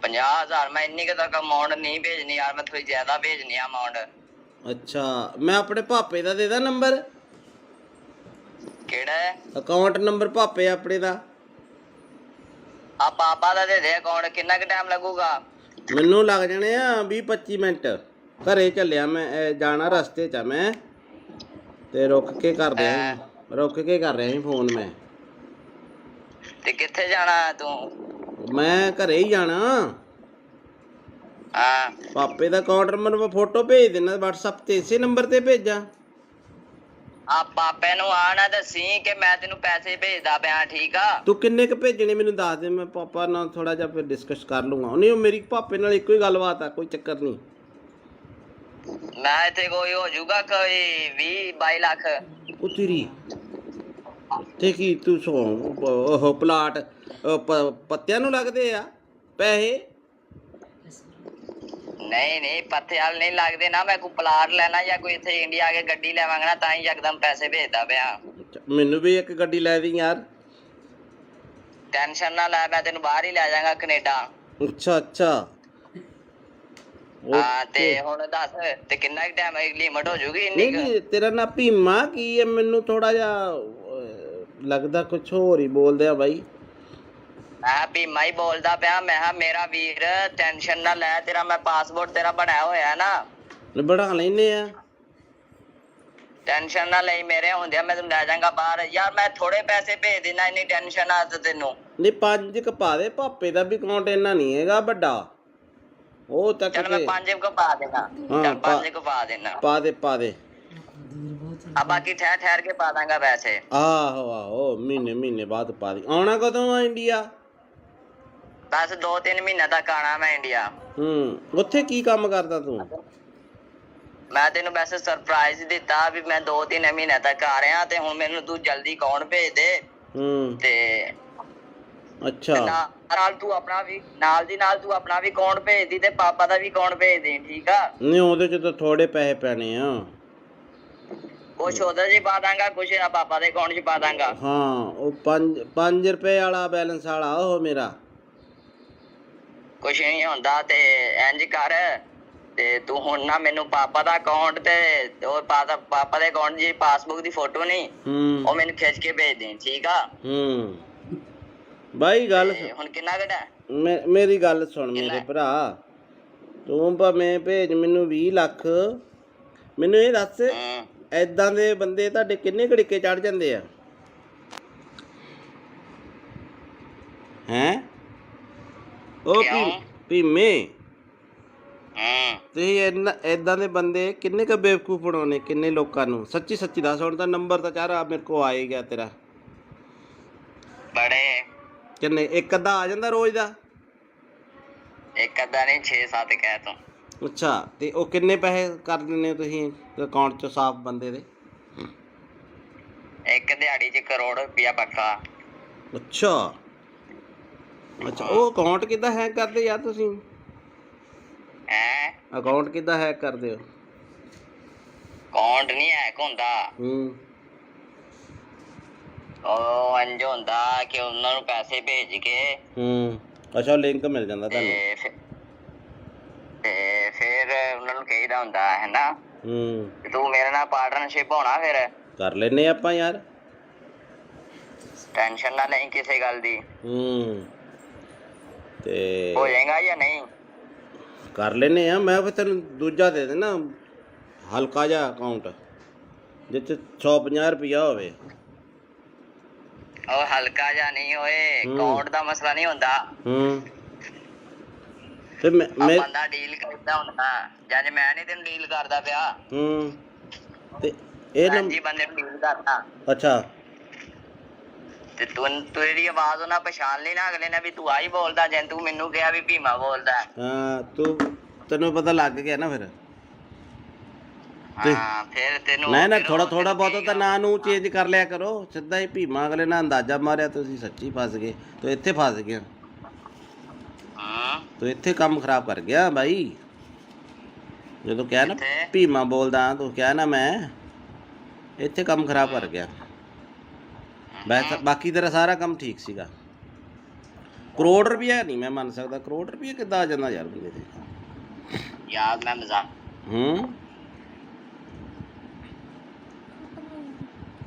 50,000? ਮੈਂ ਇੰਨੀ ਕੁ ਤੱਕ ਅਮਾਊਂਟ ਨਹੀਂ ਭੇਜਣੀ ਯਾਰ, ਮੈਂ ਥੋੜੀ ਜ਼ਿਆਦਾ ਭੇਜਣੀ ਆ ਅਮਾਊਂਟ। ਅੱਛਾ, ਮੈਂ ਆਪਣੇ ਪਾਪੇ ਦਾ ਦੇ ਦਾਂ ਨੰਬਰ? ਕਿਹੜਾ ਅਕਾਊਂਟ ਨੰਬਰ? ਪਾਪੇ ਆਪਣੇ ਦਾ। ਆ ਪਾਪਾ ਦਾ ਦੇ ਦੇ ਅਕਾਊਂਟ। ਕਿੰਨਾ ਕੁ ਟਾਈਮ ਲੱਗੂਗਾ? ਮੈਨੂੰ ਲੱਗ ਜਾਣੇ ਆ 20-25 ਮਿੰਟ। ਘਰੇ ਚੱਲਿਆ ਮੈਂ, ਜਾਣਾ ਰਸਤੇ 'ਚ ਆ ਮੈਂ, ਤੇ ਰੁਕ ਕੇ ਕਰ ਰਿਹਾ ਸੀ ਫੋਨ ਮੈਂ। ਤੇ ਕਿੱਥੇ ਜਾਣਾ ਤੂੰ? ਮੈਂ ਘਰੇ ਹੀ ਜਾਣਾ। ਹਾਂ, ਪਾਪੇ ਦਾ ਅਕਾਊਂਟ ਨੰਬਰ ਮੈਂ ਫੋਟੋ ਭੇਜ ਦੇਣਾ WhatsApp ਤੇ, ਇਸੇ ਨੰਬਰ ਤੇ ਭੇਜਾਂ? ਆ ਪਾਪੇ ਨੂੰ ਆ ਨਾ ਦੱਸੀ ਕਿ ਮੈਂ ਤੈਨੂੰ ਪੈਸੇ ਭੇਜਦਾ ਪਿਆ, ਠੀਕ ਆ? ਤੂੰ ਕਿੰਨੇ ਕ ਭੇਜਣੇ ਮੈਨੂੰ ਦੱਸ ਦੇ, ਮੈਂ ਪਾਪਾ ਨਾਲ ਥੋੜਾ ਜਿਹਾ ਫਿਰ ਡਿਸਕਸ ਕਰ ਲੂੰਗਾ। ਨਹੀਂ, ਮੇਰੀ ਪਾਪੇ ਨਾਲ ਇੱਕੋ ਹੀ ਗੱਲਬਾਤ ਆ, ਕੋਈ ਚੱਕਰ ਨਹੀਂ। ਮੈਂ ਇੱਥੇ ਕੋਈ ਹੋ ਜਾਊਗਾ ਕੋਈ 20-22 ਲੱਖ। ਉਹ ਤੇਰੀ ਤੇ ਕੀ ਤੂੰ ਉਹ ਪਲਾਟ ਪੱਤਿਆਂ ਨੂੰ ਲੱਗਦੇ ਆ ਪੈਸੇ? ਨਹੀਂ ਪੱਥੇ ਵਾਲ ਨਹੀਂ ਲੱਗਦੇ ਨਾ। ਮੈਂ ਕੋਈ ਪਲਾਟ ਲੈਣਾ ਜਾਂ ਕੋਈ ਇੱਥੇ ਇੰਡੀਆ ਆ ਕੇ ਗੱਡੀ ਲੈਵਾਂਗਾ ਨਾ, ਤਾਂ ਹੀ ਯਕਦਮ ਪੈਸੇ ਭੇਜਦਾ ਪਿਆ। ਮੈਨੂੰ ਵੀ ਇੱਕ ਗੱਡੀ ਲੈ ਦੀ ਯਾਰ। ਟੈਨਸ਼ਨ ਨਾ ਲੈ, ਮੈਂ ਤੈਨੂੰ ਬਾਹਰ ਹੀ ਲੈ ਜਾਵਾਂਗਾ, ਕੈਨੇਡਾ। ਅੱਛਾ ਅੱਛਾ। ਹਾਂ, ਤੇ ਹੁਣ ਦੱਸ ਤੇ ਕਿੰਨਾ ਕੁ ਟਾਈਮ ਲਿਮਟ ਹੋ ਜੂਗੀ ਇੰਨੀ? ਨਹੀਂ, ਤੇਰਾ ਨਾਂ ਭੀਮਾ ਕੀ ਹੈ? ਮੈਨੂੰ ਥੋੜਾ ਜਿਹਾ ਲੱਗਦਾ ਕੁਛ ਹੋਰ ਹੀ ਬੋਲਦੇ ਆ ਬਾਈ। ਮੈਂ ਭੀਮਾ ਹੀ ਬੋਲਦਾ ਪਿਆ। ਮੈਂ ਕਿਹਾ ਮੇਰਾ ਵੀਰ ਟੈਨਸ਼ਨ ਨਾ ਲੈ, ਤੇਰਾ ਮੈਂ ਪਾਸਪੋਰਟ ਤੇਰਾ ਬਣਾਇਆ ਹੋਇਆ ਨਾ। ਬਣਾ ਲੈਨੇ ਆ। ਟੈਨਸ਼ਨ ਨਾ ਲਈ, ਮੇਰੇ ਹੁੰਦਿਆਂ ਮੈਂ ਤੈਨੂੰ ਲੈ ਜਾਵਾਂਗਾ ਬਾਹਰ। ਯਾਰ ਮੈਂ ਥੋੜੇ ਪੈਸੇ ਭੇਜ ਦੇਣਾ, ਇੰਨੀ ਟੈਨਸ਼ਨ ਆ ਤੈਨੂੰ? ਨਹੀਂ, 5 ਕ ਪਾ ਦੇ। ਪਾਪੇ ਦਾ ਵੀ ਅਕਾਊਂਟ ਇੰਨਾ ਨਹੀਂ ਹੈਗਾ ਵੱਡਾ, ਉਹ ਤੱਕ। ਚੱਲ ਮੈਂ 5 ਕੁ ਪਾ ਦੇਣਾ। ਚੱਲ 5 ਕੁ ਪਾ ਦੇਣਾ। ਪਾ ਦੇ। ਆ ਬਾਕੀ ਠਹਿਰ ਕੇ ਪਾ ਦਾਂਗਾ ਪੈਸੇ। ਆਹੋ ਮਹੀਨੇ ਬਾਅਦ ਪਾ ਦੀ। ਆਉਣਾ ਕਦੋਂ ਆ ਇੰਡੀਆ? ਬਸ 2-3 ਮਹੀਨੇ ਤੱਕ ਆਣਾ ਮੈਂ ਇੰਡੀਆ। ਉੱਥੇ ਕੀ ਕੰਮ ਕਰਦਾ ਤੂੰ? ਮੈਂ ਤੈਨੂੰ ਵੈਸੇ ਸਰਪ੍ਰਾਈਜ਼ ਦਿੱਤਾ ਵੀ ਮੈਂ 2-3 ਮਹੀਨੇ ਤੱਕ ਆ ਰਿਹਾ, ਤੇ ਹੁਣ ਮੈਨੂੰ ਤੂੰ ਜਲਦੀ ਅਕਾਊਂਟ ਭੇਜ ਦੇ। ਤੇ ਅੱਛਾ, ਨਾਲ ਤੂੰ ਆਪਣਾ ਵੀ ਨਾਲ ਤੂੰ ਆਪਣਾ ਵੀ ਅਕਾਊਂਟ ਭੇਜ ਦੀ, ਤੇ ਪਾਪਾ ਦਾ ਵੀ ਅਕਾਊਂਟ ਭੇਜ ਦੇ, ਠੀਕ ਆ? ਨਹੀਂ, ਉਹਦੇ ਚ ਤਾਂ ਥੋੜੇ ਪੈਸੇ ਪੈਣੇ ਆ। ਕੁਛ ਉਹਦੇ 'ਚ ਪਾ ਦਾਂਗਾ, ਕੁਛ ਪਾਪਾ ਦੇ ਅਕਾਊਂਟ 'ਚ ਪਾ ਦਾਂਗਾ। ਹਾਂ, ਉਹ 5 ਰੁਪਏ ਵਾਲਾ ਬੈਲੈਂਸ ਵਾਲਾ ਉਹ ਮੇਰਾ। ਕੁਛ ਨਹੀਂ ਹੁੰਦਾ। ਤੇ ਇੰਜ ਕਰ, ਤੇ ਤੂੰ ਹੁਣ ਨਾ ਮੈਨੂੰ ਪਾਪਾ ਦਾ ਅਕਾਊਂਟ ਤੇ ਉਹ ਪਾਪਾ ਦੇ ਅਕਾਊਂਟ ਦੀ ਪਾਸਬੁੱਕ ਦੀ ਫੋਟੋ ਨਹੀਂ, ਉਹ ਮੈਨੂੰ ਖਿੱਚ ਕੇ ਭੇਜ ਦੇ, ਠੀਕ ਆ? ਬਾਈ ਗੱਲ ਹੁਣ ਕਿੰਨਾ ਘਟਾ? ਮੇਰੀ ਗੱਲ ਸੁਣ ਮੇਰੇ ਭਰਾ, ਤੂੰ ਭਾਵੇਂ ਭੇਜ ਮੈਨੂੰ 20 ਲੱਖ। ਮੈਨੂੰ ਇਹ ਦੱਸ, ਏਦਾਂ ਦੇ ਬੰਦੇ ਤੁਹਾਡੇ ਕਿੰਨੇ ਘੜੀਕੇ ਚੜ ਜਾਂਦੇ ਆ? ਹੈਂ? ਉਹ ਭੀਮੇ, ਤੁਸੀਂ ਏਦਾਂ ਦੇ ਬੰਦੇ ਕਿੰਨੇ ਕ ਬੇਵਕੂਫ ਬਣਾਉਣੇ, ਕਿੰਨੇ ਲੋਕਾਂ ਨੂੰ? ਸੱਚੀ ਦੱਸ। ਹੁਣ ਤਾਂ ਨੰਬਰ ਤਾਂ ਚਾਰਾ ਮੇਰੇ ਕੋਲ ਆ ਹੀ ਗਿਆ ਤੇਰਾ। ਬੜੇ ਕਿੰਨੇ? ਇੱਕ ਅੱਧਾ ਆ ਜਾਂਦਾ ਰੋਜ਼ ਦਾ? ਇੱਕ ਅੱਧਾ ਨਹੀਂ, 6-7 ਕਹਿ ਤੂੰ। ਅੱਛਾ, ਤੇ ਉਹ ਕਿੰਨੇ ਪੈਸੇ ਕਰ ਦਿੰਦੇ ਹੋ ਤੁਸੀਂ ਅਕਾਊਂਟ 'ਚ ਸਾਫ਼ ਬੰਦੇ ਦੇ? ਇੱਕ ਦਿਹਾੜੀ 'ਚ 1 ਕਰੋੜ ਰੁਪਇਆ ਪੱਕਾ। ਅੱਛਾ, ਉਹ ਅਕਾਊਂਟ ਕਿੱਦਾਂ ਹੈਕ ਕਰਦੇ ਯਾਰ ਤੁਸੀਂ? ਅਕਾਊਂਟ ਕਿੱਦਾਂ ਹੈਕ ਕਰਦੇ ਹੋ? ਅਕਾਊਂਟ ਨਹੀਂ ਹੈਕ ਹੁੰਦਾ। ਉਹ ਇੰਝ ਹੁੰਦਾ ਕਿ ਉਹਨਾਂ ਨੂੰ ਪੈਸੇ ਭੇਜ ਕੇ ਅੱਛਾ, ਲਿੰਕ ਮਿਲ ਜਾਂਦਾ ਤੁਹਾਨੂੰ, ਤੇ ਫਿਰ ਉਹਨਾਂ ਨੂੰ ਕਹੀਦਾ ਹੁੰਦਾ ਹੈ ਨਾ ਤੂੰ ਮੇਰੇ ਨਾਲ ਪਾਰਟਨਰਸ਼ਿਪ ਹੋਣਾ, ਫਿਰ ਕਰ ਲੈਨੇ ਆਪਾਂ ਯਾਰ। ਟੈਨਸ਼ਨ ਨਾ ਲਈ ਕਿਸੇ ਗੱਲ ਦੀ। ਤੇ ਹੋ ਜਾਏਗਾ ਜਾਂ ਨਹੀਂ? ਕਰ ਲੈਨੇ ਆ। ਮੈਂ ਫਿਰ ਤੈਨੂੰ ਦੂਜਾ ਦੇ ਦੇਣਾ, ਹਲਕਾ ਜਿਹਾ ਅਕਾਊਂਟ ਜਿੱਥੇ 150 ਰੁਪਈਆ ਹੋਵੇ। ਉਹ ਹਲਕਾ ਜਾਂ ਨਹੀਂ ਓਏ, ਅਕਾਊਂਟ ਦਾ ਮਸਲਾ ਨਹੀਂ ਹੁੰਦਾ। ਤੇ ਮੈਂ ਬੰਦਾ ਡੀਲ ਕਰਦਾ ਹੁੰਦਾ, ਜਦ ਮੈਂ ਨਹੀਂ ਤੈਨੂੰ ਡੀਲ ਕਰਦਾ ਪਿਆ। ਤੇ ਇਹ ਜੀ ਬੰਦੇ ਨੂੰ ਡੀਲ ਕਰਦਾ। ਅੱਛਾ। ਤੇ ਤੂੰ ਤੇਰੀ ਆਵਾਜ਼ ਉਹਨਾਂ ਪਛਾਣ ਲਈ ਨਾ ਅਗਲੇ ਨੇ ਵੀ ਤੂੰ ਆਹੀ ਬੋਲਦਾ, ਜੇ ਤੂੰ ਮੈਨੂੰ ਕਿਹਾ ਵੀ ਭੀਮਾ ਬੋਲਦਾ। ਹਾਂ ਤੈਨੂੰ ਪਤਾ ਲੱਗ ਗਿਆ ਨਾ ਫਿਰ। ਹਾਂ ਫਿਰ ਤੈਨੂੰ ਨਾ ਥੋੜਾ ਥੋੜਾ ਬਹੁਤ ਤਾਂ ਨਾਂ ਨੂੰ ਚੇਂਜ ਕਰ ਲਿਆ ਕਰੋ। ਸਿੱਧਾ ਹੀ ਭੀਮਾ ਅਗਲੇ ਨਾਲ ਅੰਦਾਜ਼ਾ ਮਾਰਿਆ, ਤੁਸੀਂ ਸੱਚੀ ਫਸ ਗਏ। ਤੂੰ ਇੱਥੇ ਫਸ ਗਿਆ, ਤੂੰ ਇੱਥੇ ਕੰਮ ਖਰਾਬ ਕਰ ਗਿਆ ਬਾਈ। ਜਦੋਂ ਕਿਹਾ ਨਾ ਭੀਮਾ ਬੋਲਦਾ, ਤੂੰ ਕਿਹਾ ਨਾ ਮੈਂ, ਇੱਥੇ ਕੰਮ ਖਰਾਬ ਕਰ ਗਿਆ। ਬਾਕੀ ਤੇਰਾ ਸਾਰਾ ਕੰਮ ਠੀਕ ਸੀਗਾ। ਕਰੋੜ ਰੁਪਇਆ ਨਹੀਂ ਮੈਂ ਮੰਨ ਸਕਦਾ। ਕਰੋੜ ਰੁਪਇਆ ਕਿੱਦਾਂ ਆ ਜਾਂਦਾ ਯਾਰ ਬੰਦੇ ਤੇ? ਯਾਰ ਮੈਂ ਮਜ਼ਾਕ।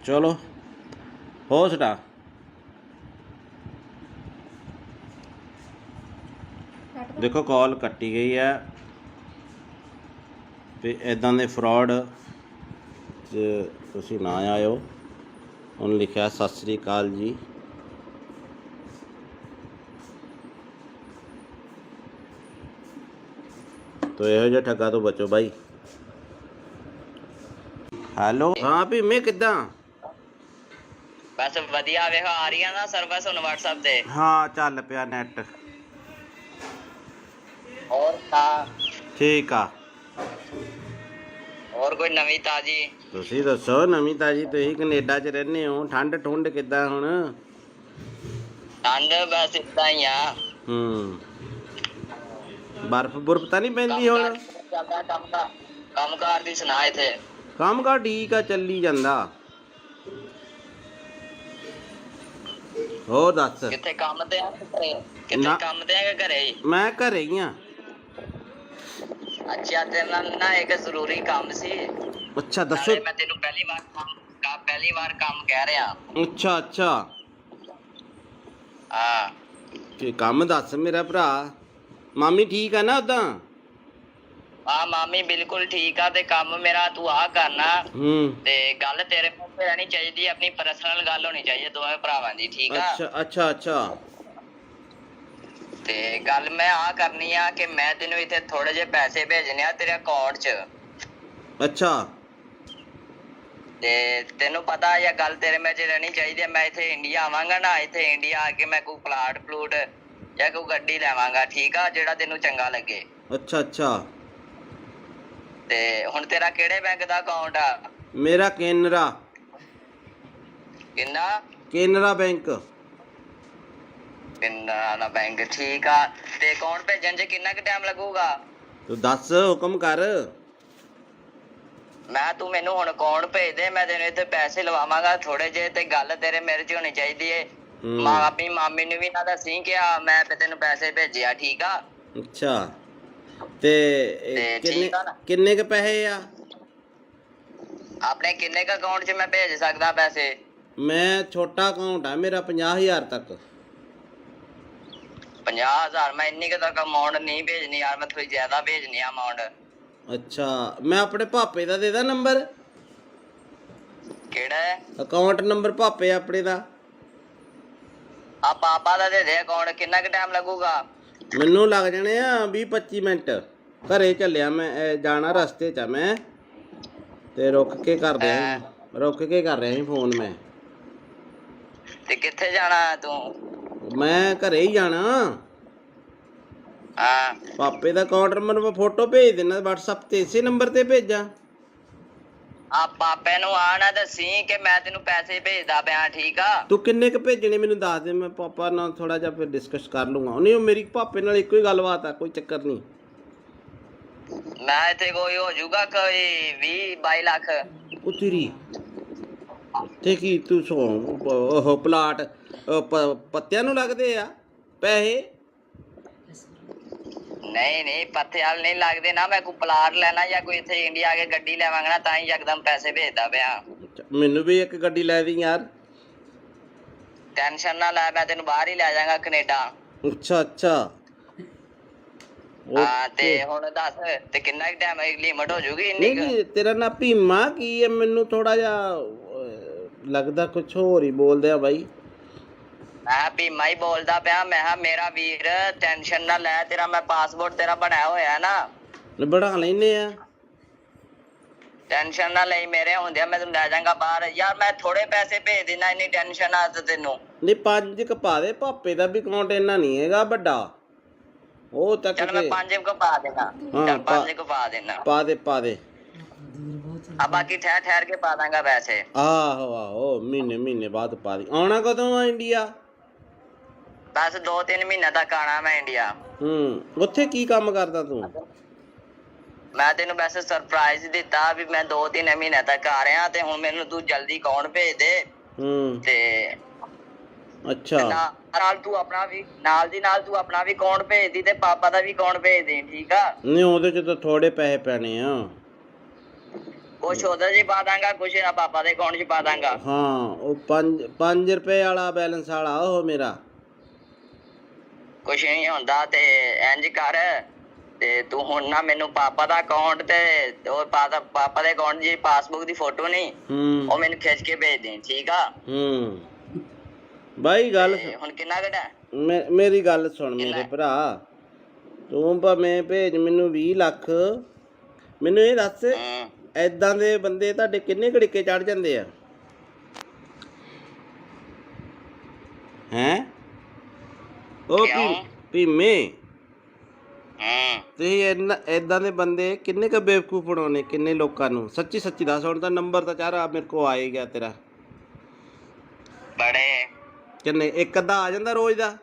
ਚਲੋ ਹੋ ਸੁਣਾ। ਦੇਖੋ ਕਾਲ ਕੱਟੀ ਗਈ ਹੈ ਤੇ ਇੱਦਾਂ ਦੇ ਫਰਾਡ 'ਚ ਤੁਸੀਂ ਨਾ ਆਇਓ। ਉਹਨੇ ਲਿਖਿਆ ਸਤਿ ਸ੍ਰੀ ਅਕਾਲ ਜੀ। ਤੋ ਇਹੋ ਜਿਹੇ ਠੱਗਾ ਤੋਂ ਬਚੋ ਬਾਈ। ਹੈਲੋ। ਹਾਂ ਭੀਮੇ ਕਿੱਦਾਂ? ਬਸ ਵਧੀਆ। ਵੇਖੋ ਆ ਰਹੀਆਂ ਨਾ ਸਰਵਿਸ ਹੁਣ WhatsApp ਤੇ। ਹਾਂ ਚੱਲ ਪਿਆ ਨੈਟ। ਹੋਰ ਤਾਂ ਠੀਕ ਆ। ਹੋਰ ਕੋਈ ਨਵੀਂ ਤਾਜੀ? ਤੁਸੀਂ ਦੱਸੋ ਨਵੀਂ ਤਾਜੀ। ਤੁਸੀਂ ਕੈਨੇਡਾ 'ਚ ਰਹਿੰਦੇ ਹੋ, ਠੰਡ ਠੁੰਡ ਕਿੱਦਾਂ ਹੁਣ? ਠੰਡ ਬਸ ਇਦਾਂ ਹੀ ਆ। ਬਰਫ਼ ਬੁਰਫ਼ ਤਾਂ ਨਹੀਂ ਪੈਂਦੀ ਹੁਣ? ਕੰਮ ਕਾਰ ਦੀ ਸੁਣਾ। ਇੱਥੇ ਕੰਮ ਕਾਰ ਠੀਕ ਆ, ਚੱਲੀ ਜਾਂਦਾ। ਹੋਰ ਦੱਸ। ਕਿੱਥੇ ਕੰਮ ਤੇ ਆ? ਕਿੱਥੇ ਕੰਮ ਤੇ ਆ ਕਿ ਘਰੇ ਹੀ? ਮੈਂ ਘਰੇ ਹੀ ਆ। ਅੱਛਾ ਤੇਰੇ ਨਾਲ ਨਾ ਇੱਕ ਜ਼ਰੂਰੀ ਕੰਮ ਸੀ। ਅੱਛਾ ਦੱਸੋ। ਮੈਂ ਤੈਨੂੰ ਪਹਿਲੀ ਵਾਰ ਕੰਮ ਕਹਿ ਰਿਹਾ। ਅੱਛਾ ਅੱਛਾ। ਹਾਂ ਕੀ ਕੰਮ ਦੱਸ ਮੇਰਾ ਭਰਾ। ਮਾਮੀ ਠੀਕ ਆ ਨਾ ਉਦਾਂ? ਹਾਂ ਮਾਮੀ ਬਿਲਕੁਲ ਠੀਕ ਆ। ਤੇ ਕੰਮ ਮੇਰਾ ਤੂੰ ਆਹ ਕਰਨਾ। ਤੇ ਗੱਲ ਤੇਰੇ ਮੂੰਹ ਤੇ ਰਹਿਣੀ ਚਾਹੀਦੀ, ਆਪਣੀ ਪਰਸਨਲ ਗੱਲ ਹੋਣੀ ਚਾਹੀਦੀ ਦੋਵੇਂ ਭਰਾਵਾਂ ਦੀ। ਠੀਕ ਆ? ਅੱਛਾ ਅੱਛਾ ਅੱਛਾ। ਤੇ ਗੱਲ ਮੈਂ ਆਹ ਕਰਨੀ ਆ ਕਿ ਮੈਂ ਤੈਨੂੰ ਇੱਥੇ ਥੋੜੇ ਜਿਹੇ ਪੈਸੇ ਭੇਜਣੇ ਆ ਤੇਰੇ ਅਕਾਊਂਟ 'ਚ। ਅੱਛਾ। ਤੇ ਤੈਨੂੰ ਪਤਾ ਇਹ ਗੱਲ ਤੇਰੇ ਵਿੱਚ ਰਹਿਣੀ ਚਾਹੀਦੀ ਹੈ। ਮੈਂ ਇੱਥੇ ਇੰਡੀਆ ਆਵਾਂਗਾ ਨਾ, ਇੱਥੇ ਇੰਡੀਆ ਆ ਕੇ ਮੈਂ ਕੋਈ ਪਲਾਟ ਪਲੂਟ ਜਾਂ ਕੋਈ ਗੱਡੀ ਲੈਵਾਂਗਾ। ਠੀਕ ਆ? ਜਿਹੜਾ ਤੈਨੂੰ ਚੰਗਾ ਲੱਗੇ। ਅੱਛਾ ਅੱਛਾ। ਤੇ ਹੁਣ ਤੇਰਾ ਕਿਹੜੇ ਬੈਂਕ ਦਾ ਅਕਾਊਂਟ ਆ? ਮੇਰਾ ਕੇਨਰਾ। ਕਿੰਨਾ? ਕੇਨਰਾ ਬੈਂਕ। ਕੇਨਰਾ ਦਾ ਬੈਂਕ। ਠੀਕ ਆ। ਤੇ ਅਕਾਊਂਟ ਭੇਜਣ 'ਚ ਕਿੰਨਾ ਕੁ ਟਾਈਮ ਲੱਗੂਗਾ? ਤੂੰ ਦੱਸ, ਹੁਕਮ ਕਰ। ਮੈਂ ਤੂੰ ਮੈਨੂੰ ਹੁਣ ਅਕਾਊਂਟ ਭੇਜ ਦੇ, ਮੈਂ ਤੈਨੂੰ ਇੱਥੇ ਪੈਸੇ ਲਵਾਵਾਂਗਾ ਥੋੜੇ ਜਿਹੇ। ਤੇ ਗੱਲ ਤੇਰੇ ਮੇਰੇ 'ਚ ਹੋਣੀ ਚਾਹੀਦੀ ਏ। ਆਪਣੀ ਮਾਮੀ ਨੂੰ ਵੀ ਨਾ ਦੱਸੀ ਕਿ ਮੈਂ ਤੈਨੂੰ ਪੈਸੇ ਭੇਜਿਆ। ਠੀਕ ਆ? ਅੱਛਾ। ਤੇ ਕਿੰਨੇ ਕ ਪੈਸੇ ਆ ਆਪਣੇ? ਕਿੰਨੇ ਕ ਅਕਾਊਂਟ 'ਚ ਮੈਂ ਭੇਜ ਸਕਦਾ ਪੈਸੇ? ਮੈਂ ਛੋਟਾ ਅਕਾਊਂਟ ਆ ਮੇਰਾ, 50,000 ਤੱਕ। 50,000? ਮੈਂ ਇੰਨੀ ਕੁ ਤੱਕ ਅਮਾਊਂਟ ਨਹੀਂ ਭੇਜਣੀ ਯਾਰ, ਮੈਂ ਥੋੜੀ ਜ਼ਿਆਦਾ ਭੇਜਣੀ ਆ ਅਮਾਊਂਟ। ਅੱਛਾ। ਮੈਂ ਆਪਣੇ ਭਾਪੇ ਦਾ ਦੇ ਦਾਂ ਨੰਬਰ? ਕਿਹੜਾ ਹੈ ਅਕਾਊਂਟ ਨੰਬਰ? ਭਾਪੇ ਆਪਣੇ ਦਾ। ਆ ਪਾਪਾ ਦਾ ਦੇ ਦੇ ਅਕਾਊਂਟ। ਕਿੰਨਾ ਕੁ ਟਾਈਮ ਲੱਗੂਗਾ? ਮੈਨੂੰ ਲੱਗ ਜਾਣੇ ਆ 20-25 ਮਿੰਟ। ਘਰੇ ਚੱਲਿਆ ਮੈਂ, ਜਾਣਾ ਰਸਤੇ 'ਚ ਆ ਮੈਂ। ਤੇ ਰੁਕ ਕੇ ਕਰ ਰਿਹਾ ਸੀ ਫੋਨ ਮੈਂ। ਤੇ ਕਿੱਥੇ ਜਾਣਾ ਤੂੰ? ਮੈਂ ਘਰੇ ਹੀ ਜਾਣਾ। ਹਾਂ ਪਾਪੇ ਦਾ ਅਕਾਊਂਟ ਨੰਬਰ ਮੈਂ ਫੋਟੋ ਭੇਜ ਦੇਣਾ WhatsApp ਤੇ। ਇਸੇ ਨੰਬਰ ਤੇ ਭੇਜਾਂ? ਆ ਪਾਪੇ ਨੂੰ ਆ ਨਾ ਦੱਸੀ ਕਿ ਮੈਂ ਤੈਨੂੰ ਪੈਸੇ ਭੇਜਦਾ ਪਿਆ। ਠੀਕ ਆ? ਤੂੰ ਕਿੰਨੇ ਕ ਭੇਜਣੇ ਮੈਨੂੰ ਦੱਸ ਦੇ। ਮੈਂ ਪਾਪਾ ਨਾਲ ਥੋੜਾ ਜਿਹਾ ਫਿਰ ਡਿਸਕਸ ਕਰ ਲੂੰਗਾ। ਨਹੀਂ, ਮੇਰੀ ਪਾਪੇ ਨਾਲ ਇੱਕੋ ਹੀ ਗੱਲਬਾਤ ਆ, ਕੋਈ ਚੱਕਰ ਨਹੀਂ। ਮੈਂ ਇੱਥੇ ਕੋਈ ਹੋ ਜਾਊਗਾ ਕੋਈ 20-22 ਲੱਖ। ਉਹ ਤੇਰੀ ਤੇ ਕੀ ਤੂੰ ਉਹ ਪਲਾਟ ਪੱਤਿਆਂ ਨੂੰ ਲੱਗਦੇ ਆ ਪੈਸੇ? ਨਹੀਂ ਪੱਥੇ ਵਾਲ ਨਹੀਂ ਲੱਗਦੇ ਨਾ। ਮੈਂ ਕੋਈ ਪਲਾਟ ਲੈਣਾ ਜਾਂ ਕੋਈ ਇੱਥੇ ਇੰਡੀਆ ਆ ਕੇ ਗੱਡੀ ਲੈਵਾਂਗਾ ਨਾ, ਤਾਂ ਹੀ ਯਕਦਮ ਪੈਸੇ ਭੇਜਦਾ ਪਿਆ। ਮੈਨੂੰ ਵੀ ਇੱਕ ਗੱਡੀ ਲੈ ਦੀ ਯਾਰ। ਟੈਨਸ਼ਨ ਨਾ ਲੈ, ਮੈਂ ਤੈਨੂੰ ਬਾਹਰ ਹੀ ਲੈ ਜਾਵਾਂਗਾ ਕੈਨੇਡਾ। ਅੱਛਾ ਅੱਛਾ। ਹਾਂ ਤੇ ਓਕੇ। ਹੁਣ ਦੱਸ ਤੇ ਕਿੰਨਾ ਟਾਈਮ ਲਿਮਟ ਹੋ ਜੂਗੀ ਇੰਨੀ ਨਹੀਂ ਕੁ? ਨਹੀਂ, ਤੇਰਾ ਨਾਂ ਭੀਮਾ ਕੀ ਹੈ? ਮੈਨੂੰ ਥੋੜਾ ਜਿਹਾ ਲੱਗਦਾ ਕੁਛ ਹੋਰ ਹੀ ਬੋਲਦੇ ਆ ਬਾਈ। ਮੈਂ ਭੀਮਾ ਹੀ ਬੋਲਦਾ ਪਿਆ। ਮੈਂ ਕਿਹਾ ਮੇਰਾ ਵੀਰ ਟੈਨਸ਼ਨ ਨਾ ਲੈ, ਤੇਰਾ ਮੈਂ ਪਾਸਪੋਰਟ ਤੇਰਾ ਬਣਾਇਆ ਹੋਇਆ ਨਾ, ਬਣਾ ਲੈਨੇ ਆ। ਟੈਨਸ਼ਨ ਨਾ ਲਈ, ਮੇਰੇ ਹੁੰਦਿਆਂ ਮੈਂ ਤੈਨੂੰ ਲੈ ਜਾਵਾਂਗਾ ਬਾਹਰ। ਯਾਰ ਮੈਂ ਥੋੜੇ ਪੈਸੇ ਭੇਜ ਦੇਣਾ, ਇੰਨੀ ਟੈਨਸ਼ਨ ਆ ਤੇ ਤੈਨੂੰ। ਨਹੀਂ 5 ਕ ਪਾ ਦੇ, ਪਾਪੇ ਦਾ ਵੀ ਅਕਾਊਂਟ ਇੰਨਾ ਨਹੀਂ ਹੈਗਾ ਵੱਡਾ, ਉਹ ਤੱਕ ਚੱਲ ਮੈਂ ਕੇ। 5 ਕੁ ਪਾ ਦੇਣਾ। ਹਾਂ ਚੱਲ 5 ਕੁ ਪਾ ਦੇਣਾ। ਪਾ ਦੇ ਪਾ ਦੇ। ਆ ਬਾਕੀ ਠਹਿਰ ਠਹਿਰ ਕੇ ਪਾ ਦਾਂਗਾ ਪੈਸੇ। ਆਹੋ ਆਹੋ, ਮਹੀਨੇ ਮਹੀਨੇ ਬਾਅਦ ਪਾ ਦੀ। ਆਉਣਾ ਕਦੋਂ ਆ ਇੰਡੀਆ? ਬਸ 2-3 ਮਹੀਨੇ ਤੱਕ ਆਣਾ ਮੈਂ ਇੰਡੀਆ। ਉੱਥੇ ਕੀ ਕੰਮ ਕਰਦਾ ਤੂੰ? ਮੈਂ ਤੈਨੂੰ ਵੈਸੇ ਸਰਪ੍ਰਾਈਜ਼ ਦਿੱਤਾ ਵੀ ਮੈਂ 2-3 ਮਹੀਨੇ ਤੱਕ ਆ ਰਿਹਾ, ਤੇ ਹੁਣ ਮੈਨੂੰ ਤੂੰ ਜਲਦੀ ਅਕਾਊਂਟ ਭੇਜ ਦੇ। ਤੇ ਅੱਛਾ। ਨਾਲ ਤੂੰ ਆਪਣਾ ਵੀ ਨਾਲ ਦੀ ਨਾਲ ਤੂੰ ਆਪਣਾ ਵੀ ਅਕਾਊਂਟ ਭੇਜ ਦੀ, ਤੇ ਪਾਪਾ ਦਾ ਵੀ ਅਕਾਊਂਟ ਭੇਜ ਦੇ, ਠੀਕ ਆ? ਨਹੀਂ ਉਹਦੇ ਚ ਤਾਂ ਥੋੜੇ ਪੈਸੇ ਪੈਣੇ ਆ। ਕੁਛ ਉਹਦੇ ਚ ਪਾ ਦਾਂਗਾ, ਕੁਛ ਪਾਪਾ ਦੇ ਅਕਾਊਂਟ ਚ ਪਾ ਦਾਂਗਾ। ਹਾਂ, ਉਹ 5 ਰੁਪਏ ਵਾਲਾ ਬੈਲੈਂਸ ਵਾਲਾ ਉਹ ਮੇਰਾ। ਕੁਛ ਨਹੀਂ ਹੁੰਦਾ। ਤੇ ਇੰਜ ਕਰ, ਤੇ ਤੂੰ ਹੁਣ ਨਾ ਮੈਨੂੰ ਪਾਪਾ ਦਾ ਅਕਾਊਂਟ ਤੇ ਉਹ ਪਾਪਾ ਦੇ ਅਕਾਊਂਟ ਦੀ ਪਾਸਬੁੱਕ ਦੀ ਫੋਟੋ ਨਹੀਂ, ਉਹ ਮੈਨੂੰ ਖਿੱਚ ਕੇ ਭੇਜ ਦੇ, ਠੀਕ ਆ? ਬਾਈ ਗੱਲ ਹੁਣ ਕਿੰਨਾ ਘਟਾ? ਮੇਰੀ ਗੱਲ ਸੁਣ ਮੇਰੇ ਭਰਾ, ਤੂੰ ਭਾਵੇਂ ਭੇਜ ਮੈਨੂੰ 20 ਲੱਖ, ਮੈਨੂੰ ਇਹ ਦੱਸ ਏਦਾਂ ਦੇ ਬੰਦੇ ਤੁਹਾਡੇ ਕਿੰਨੇ ਘੜੀਕੇ ਚੜ ਜਾਂਦੇ ਆ? ਹੈਂ ਉਹ ਭੀਮੇ, ਤੁਸੀਂ ਏਦਾਂ ਦੇ ਬੰਦੇ ਕਿੰਨੇ ਕੁ ਬੇਵਕੂਫ ਬਣਾਉਣੇ, ਕਿੰਨੇ ਲੋਕਾਂ ਨੂੰ? ਸੱਚੀ ਸੱਚੀ ਦੱਸ। ਹੁਣ ਤਾਂ ਨੰਬਰ ਤਾਂ ਚਾਰਾ ਮੇਰੇ ਕੋਲ ਆ ਹੀ ਗਿਆ ਤੇਰਾ। ਬੜੇ ਕਿੰਨੇ? ਇੱਕ ਅੱਧਾ ਆ ਜਾਂਦਾ ਰੋਜ਼ ਦਾ?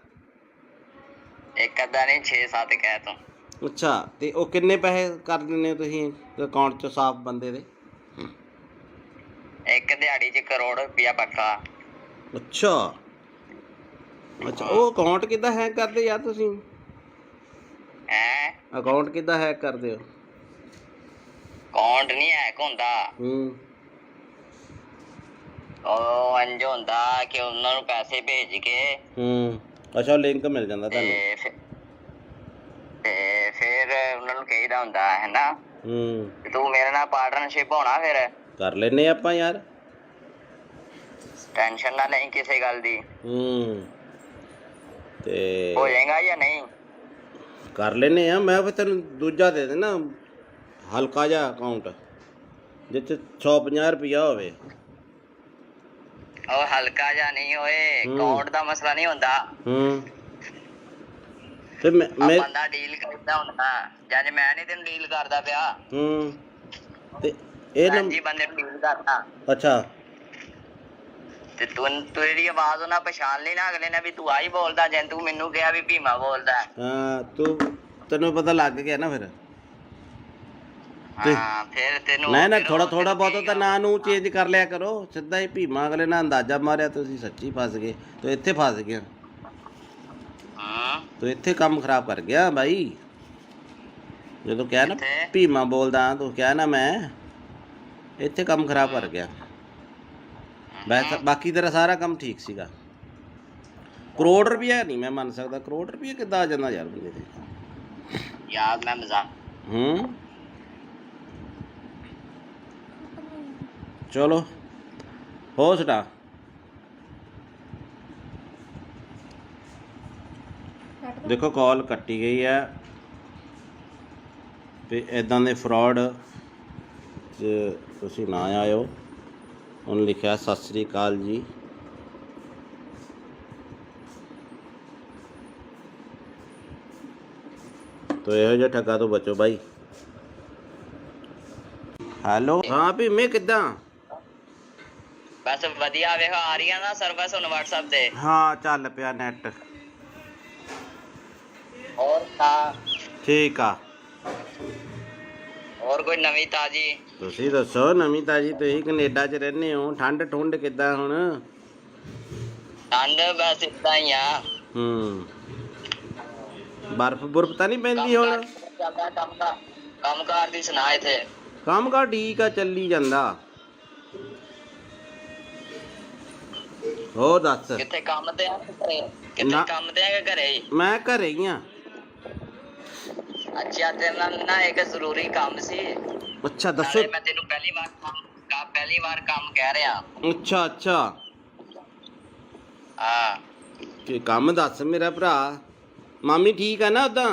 ਇੱਕ ਅੱਧਾ ਨਹੀਂ, 6-7 ਕਹਿ ਤੂੰ। ਅੱਛਾ, ਤੇ ਉਹ ਕਿੰਨੇ ਪੈਸੇ ਕਰ ਦਿੰਦੇ ਹੋ ਤੁਸੀਂ ਅਕਾਊਂਟ 'ਚ ਸਾਫ਼ ਬੰਦੇ ਦੇ? ਇੱਕ ਦਿਹਾੜੀ 'ਚ 1 ਕਰੋੜ ਰੁਪਇਆ ਪੱਕਾ। ਅੱਛਾ ਅੱਛਾ, ਉਹ ਅਕਾਊਂਟ ਕਿੱਦਾਂ ਹੈਕ ਕਰਦੇ ਯਾਰ ਤੁਸੀਂ? ਅਕਾਊਂਟ ਕਿੱਦਾਂ ਹੈਕ ਕਰਦੇ ਹੋ? ਅਕਾਊਂਟ ਨਹੀਂ ਹੈਕ ਹੁੰਦਾ। ਉਹ ਇੰਝ ਹੁੰਦਾ ਕਿ ਉਹਨਾਂ ਨੂੰ ਪੈਸੇ ਭੇਜ ਕੇ ਅੱਛਾ, ਲਿੰਕ ਮਿਲ ਜਾਂਦਾ ਤੁਹਾਨੂੰ? ਤੇ ਫਿਰ ਉਹਨਾਂ ਨੂੰ ਕਹੀਦਾ ਹੁੰਦਾ ਹੈ ਨਾ, ਤੂੰ ਮੇਰੇ ਨਾਲ ਪਾਰਟਨਰਸ਼ਿਪ ਹੋਣਾ, ਫਿਰ ਕਰ ਲੈਨੇ ਆਪਾਂ ਯਾਰ। ਟੈਨਸ਼ਨ ਨਾ ਲਈ ਕਿਸੇ ਗੱਲ ਦੀ। ਤੇ ਹੋ ਜਾਏਗਾ ਜਾਂ ਨਹੀਂ? ਕਰ ਲੈਨੇ ਆ। ਮੈਂ ਫਿਰ ਤੈਨੂੰ ਦੂਜਾ ਦੇ ਦੇਣਾ, ਹਲਕਾ ਜਿਹਾ ਅਕਾਊਂਟ ਜਿੱਥੇ 150 ਰੁਪਇਆ ਹੋਵੇ। ਉਹ ਹਲਕਾ ਜਿਹਾ ਨਹੀਂ ਹੋਏ, ਅਕਾਊਂਟ ਦਾ ਮਸਲਾ ਨਹੀਂ ਹੁੰਦਾ। ਤੇ ਮੈਂ ਬੰਦਾ ਡੀਲ ਕਰਦਾ ਹੁੰਦਾ, ਜਦ ਮੈਂ ਨਹੀਂ ਤੈਨੂੰ ਡੀਲ ਕਰਦਾ ਪਿਆ। ਤੇ ਇਹ ਜੀ ਬੰਦੇ ਨੂੰ ਡੀਲ ਕਰਦਾ। ਅੱਛਾ, ਤੇ ਤੂੰ ਤੇਰੀ ਆਵਾਜ਼ ਉਹਨਾਂ ਪਛਾਣ ਲਈ ਨਾ ਅਗਲੇ ਨੇ ਵੀ ਤੂੰ ਆਹੀ ਬੋਲਦਾ, ਜੇ ਤੂੰ ਮੈਨੂੰ ਕਿਹਾ ਵੀ ਭੀਮਾ ਬੋਲਦਾ। ਹਾਂ, ਤੈਨੂੰ ਪਤਾ ਲੱਗ ਗਿਆ ਨਾ ਫਿਰ? ਹਾਂ, ਫਿਰ ਤੈਨੂੰ ਨਾ ਥੋੜਾ ਥੋੜਾ ਬਹੁਤ ਤਾਂ ਨਾਂ ਨੂੰ ਚੇਂਜ ਕਰ ਲਿਆ ਕਰੋ। ਸਿੱਧਾ ਹੀ ਭੀਮਾ, ਅਗਲੇ ਨਾਲ ਅੰਦਾਜ਼ਾ ਮਾਰਿਆ ਤੁਸੀਂ ਸੱਚੀ ਫਸ ਗਏ। ਤੂੰ ਇੱਥੇ ਫਸ ਗਿਆ, ਤੂੰ ਇੱਥੇ ਕੰਮ ਖਰਾਬ ਕਰ ਗਿਆ ਬਾਈ। ਜਦੋਂ ਕਿਹਾ ਨਾ ਭੀਮਾ ਬੋਲਦਾ, ਤੂੰ ਕਿਹਾ ਨਾ ਮੈਂ, ਇੱਥੇ ਕੰਮ ਖਰਾਬ ਕਰ ਗਿਆ। ਬਾਕੀ ਤੇਰਾ ਸਾਰਾ ਕੰਮ ਠੀਕ ਸੀਗਾ। ਕਰੋੜ ਰੁਪਇਆ ਨਹੀਂ ਮੈਂ ਮੰਨ ਸਕਦਾ। ਕਰੋੜ ਰੁਪਇਆ ਕਿੱਦਾਂ ਆ ਜਾਂਦਾ ਯਾਰ ਬੰਦੇ ਤੇ? ਯਾਰ ਮੈਂ ਮਜ਼ਾਕ। ਚਲੋ ਹੋ ਸੁਣਾ। ਦੇਖੋ ਕਾਲ ਕੱਟੀ ਗਈ ਹੈ, ਤੇ ਇੱਦਾਂ ਦੇ ਫਰਾਡ ਤੁਸੀਂ ਨਾ ਆਇਓ। ਉਹਨੇ ਲਿਖਿਆ ਸਤਿ ਸ੍ਰੀ ਅਕਾਲ ਜੀ। ਤੋ ਇਹੋ ਜਿਹਾ ਠੱਗਾ ਤੋਂ ਬਚੋ ਬਾਈ। ਹੈਲੋ, ਹਾਂ ਭੀਮੇ ਕਿੱਦਾਂ? ਬਸ ਵਧੀਆ। ਵੇਖੋ ਆ ਰਹੀਆਂ ਨਾ ਸਰਵਿਸ ਹੁਣ WhatsApp ਤੇ। ਹਾਂ, ਚੱਲ ਪਿਆ ਨੈਟ। ਹੋਰ ਤਾਂ ਠੀਕ ਆ। ਹੋਰ ਕੋਈ ਨਵੀਂ ਤਾਜੀ? ਤੁਸੀਂ ਦੱਸੋ ਨਵੀਂ ਤਾਜੀ। ਤੁਸੀਂ ਕੈਨੇਡਾ 'ਚ ਰਹਿੰਦੇ ਹੋ, ਠੰਡ ਠੁੰਡ ਕਿੱਦਾਂ ਹੁਣ? ਠੰਡ ਬਸ ਏਦਾਂ ਹੀ ਆ। ਬਰਫ਼ ਬੁਰਫ਼ ਤਾਂ ਨਹੀਂ ਪੈਂਦੀ ਹੁਣ? ਕੰਮ ਕਾਰ ਦੀ ਸੁਣਾ ਇੱਥੇ? ਕੰਮ ਕਾਰ ਠੀਕ ਆ, ਚੱਲੀ ਜਾਂਦਾ। ਹੋਰ ਦੱਸ। ਕਿੱਥੇ ਕੰਮ ਤੇ ਆ? ਕਿੱਥੇ ਕੰਮ ਤੇ ਆ ਕਿ ਘਰੇ ਹੀ? ਮੈਂ ਘਰੇ ਹੀ ਆ। ਅੱਛਾ ਤੇਰੇ ਨਾਲ ਨਾ ਇੱਕ ਜ਼ਰੂਰੀ ਕੰਮ ਸੀ। ਅੱਛਾ ਦੱਸੋ। ਨਾਲੇ ਮੈਂ ਤੈਨੂੰ ਪਹਿਲੀ ਵਾਰ ਕੰਮ ਕਹਿ ਰਿਹਾ। ਅੱਛਾ ਅੱਛਾ, ਹਾਂ ਕੀ ਕੰਮ ਦੱਸ ਮੇਰਾ ਭਰਾ। ਮਾਮੀ ਠੀਕ ਆ ਨਾ ਉਦਾਂ?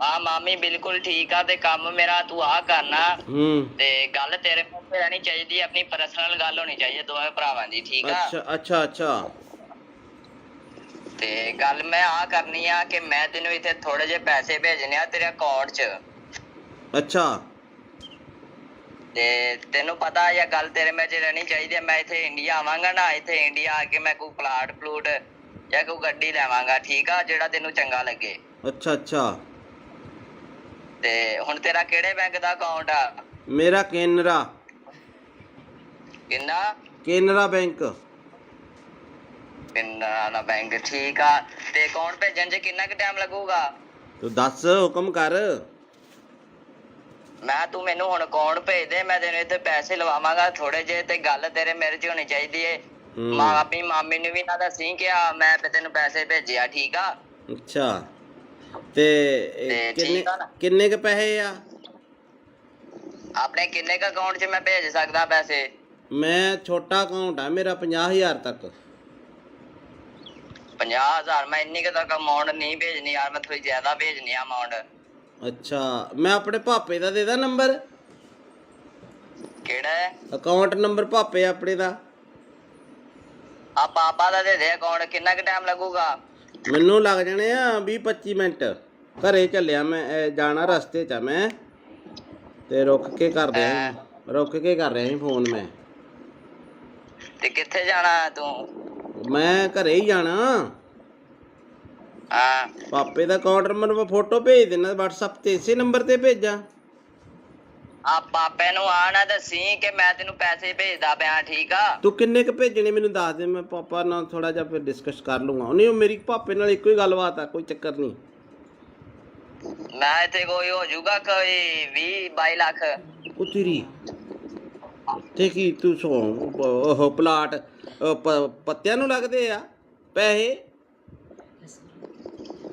ਆ ਮਾਮੀ ਬਿਲਕੁਲ ਠੀਕ ਆ, ਤੇ ਕੰਮ ਮੇਰਾ ਤੂੰ ਆ ਕਰਨਾ। ਹੂੰ। ਤੇ ਗੱਲ ਤੇਰੇ ਮੂੰਹ ਤੇ ਰਹਿਣੀ ਚਾਹੀਦੀ, ਆਪਣੀ ਪਰਸਨਲ ਗੱਲ ਹੋਣੀ ਚਾਹੀਦੀ ਦੋਵੇਂ ਭਰਾਵਾਂ ਦੀ, ਠੀਕ ਆ? ਅੱਛਾ ਅੱਛਾ ਅੱਛਾ। ਤੇ ਗੱਲ ਮੈਂ ਆ ਕਰਨੀ ਆ ਕਿ ਮੈਂ ਤੈਨੂੰ ਇੱਥੇ ਥੋੜੇ ਜਿਹੇ ਪੈਸੇ ਭੇਜਣੇ ਆ ਤੇਰੇ ਅਕਾਊਂਟ 'ਚ। ਅੱਛਾ ਤੇ ਤੈਨੂੰ ਪਤਾ ਇਹ ਗੱਲ ਤੇਰੇ ਵਿੱਚ ਰਹਿਣੀ ਚਾਹੀਦੀ ਹੈ। ਮੈਂ ਇੱਥੇ ਇੰਡੀਆ ਆਵਾਂਗਾ ਨਾ, ਇੱਥੇ ਇੰਡੀਆ ਆ ਕੇ ਮੈਂ ਕੋਈ ਪਲੂਟ ਜਾਂ ਕੋਈ ਗੱਡੀ ਲੈਵਾਂਗਾ, ਠੀਕ ਆ? ਜਿਹੜਾ ਤੈਨੂੰ ਚੰਗਾ ਲੱਗੇ। ਅੱਛਾ ਅੱਛਾ। ਤੇ ਹੁਣ ਤੇਰਾ ਕਿਹੜੇ ਬੈਂਕ ਦਾ ਅਕਾਊਂਟ ਆ? ਮੇਰਾ ਕੇਨਰਾ। ਕਿੰਨਾ? ਕੇਨਰਾ ਬੈਂਕ। ਕੇਨਰਾ ਦਾ ਬੈਂਕ, ਠੀਕ ਆ। ਤੇ ਅਕਾਊਂਟ ਭੇਜਣ 'ਚ ਕਿੰਨਾ ਕੁ ਟਾਈਮ ਲੱਗੂਗਾ? ਤੂੰ ਦੱਸ, ਹੁਕਮ ਕਰ। ਮੈਂ ਤੂੰ ਮੈਨੂੰ ਹੁਣ ਅਕਾਊਂਟ ਭੇਜ ਦੇ, ਮੈਂ ਤੈਨੂੰ ਇੱਥੇ ਪੈਸੇ ਲਵਾਵਾਂਗਾ ਥੋੜੇ ਜਿਹੇ। ਤੇ ਗੱਲ ਤੇਰੇ ਮੇਰੇ 'ਚ ਹੋਣੀ ਚਾਹੀਦੀ ਏ। ਆਪਣੀ ਮਾਮੀ ਨੂੰ ਵੀ ਨਾ ਦੱਸੀ ਕਿ ਮੈਂ ਤੈਨੂੰ ਪੈਸੇ ਭੇਜਿਆ, ਠੀਕ ਆ? ਅੱਛਾ, ਤੇ ਠੀਕ ਆ ਨਾ? ਕਿੰਨੇ ਕ ਪੈਸੇ ਆ? ਆਪਣੇ ਕਿੰਨੇ ਕ ਅਕਾਊਂਟ 'ਚ ਮੈਂ ਭੇਜ ਸਕਦਾ ਪੈਸੇ? ਮੈਂ ਛੋਟਾ ਅਕਾਊਂਟ ਆ ਮੇਰਾ, 50,000 ਤੱਕ। 50,000? ਮੈਂ ਇੰਨੀ ਕੁ ਤੱਕ ਅਮਾਊਂਟ ਨਹੀਂ ਭੇਜਣੀ ਯਾਰ, ਮੈਂ ਥੋੜੀ ਜ਼ਿਆਦਾ ਭੇਜਣੀ ਆ ਅਮਾਊਂਟ। ਅੱਛਾ, ਮੈਂ ਆਪਣੇ ਭਾਪੇ ਦਾ ਦੇ ਦਾਂ ਨੰਬਰ? ਕਿਹੜਾ ਹੈ ਅਕਾਊਂਟ ਨੰਬਰ? ਭਾਪੇ ਆਪਣੇ ਦਾ। ਆ ਪਾਪਾ ਦਾ ਦੇ ਦੇ ਅਕਾਊਂਟ। ਕਿੰਨਾ ਕੁ ਟਾਈਮ ਲੱਗੂਗਾ? ਮੈਨੂੰ ਲੱਗ ਜਾਣੇ ਆ 20-25 ਮਿੰਟ। ਘਰੇ ਚੱਲਿਆ ਮੈਂ, ਜਾਣਾ ਰਸਤੇ 'ਚ ਆ ਮੈਂ, ਤੇ ਰੁਕ ਕੇ ਕਰ ਰਿਹਾ ਸੀ ਫੋਨ ਮੈਂ। ਤੇ ਕਿੱਥੇ ਜਾਣਾ ਤੂੰ? ਮੈਂ ਘਰੇ ਹੀ ਜਾਣਾ। ਹਾਂ ਪਾਪੇ ਦਾ ਅਕਾਊਂਟ ਨੰਬਰ ਮੈਂ ਫੋਟੋ ਭੇਜ ਦੇਣਾ WhatsApp ਤੇ, ਇਸੇ ਨੰਬਰ ਤੇ ਭੇਜਾਂ? ਆ ਪਾਪੇ ਨੂੰ ਆ ਨਾ ਦੱਸੀ ਕਿ ਮੈਂ ਤੈਨੂੰ ਪੈਸੇ ਭੇਜਦਾ ਪਿਆ, ਠੀਕ ਆ? ਤੂੰ ਕਿੰਨੇ ਕ ਭੇਜਣੇ ਮੈਨੂੰ ਦੱਸ ਦੇ, ਮੈਂ ਪਾਪਾ ਨਾਲ ਥੋੜਾ ਜਿਹਾ ਫਿਰ ਡਿਸਕਸ ਕਰ ਲੂੰਗਾ। ਨਹੀਂ, ਮੇਰੀ ਪਾਪੇ ਨਾਲ ਇੱਕੋ ਹੀ ਗੱਲਬਾਤ ਆ, ਕੋਈ ਚੱਕਰ ਨਹੀਂ। ਮੈਂ ਇੱਥੇ ਕੋਈ ਹੋ ਜਾਊਗਾ ਕੋਈ 20-22 ਲੱਖ। ਉਹ ਤੇਰੀ ਤੇ ਕੀ ਤੂੰ ਉਹ ਪਲਾਟ ਪੱਤਿਆਂ ਨੂੰ ਲੱਗਦੇ ਆ ਪੈਸੇ?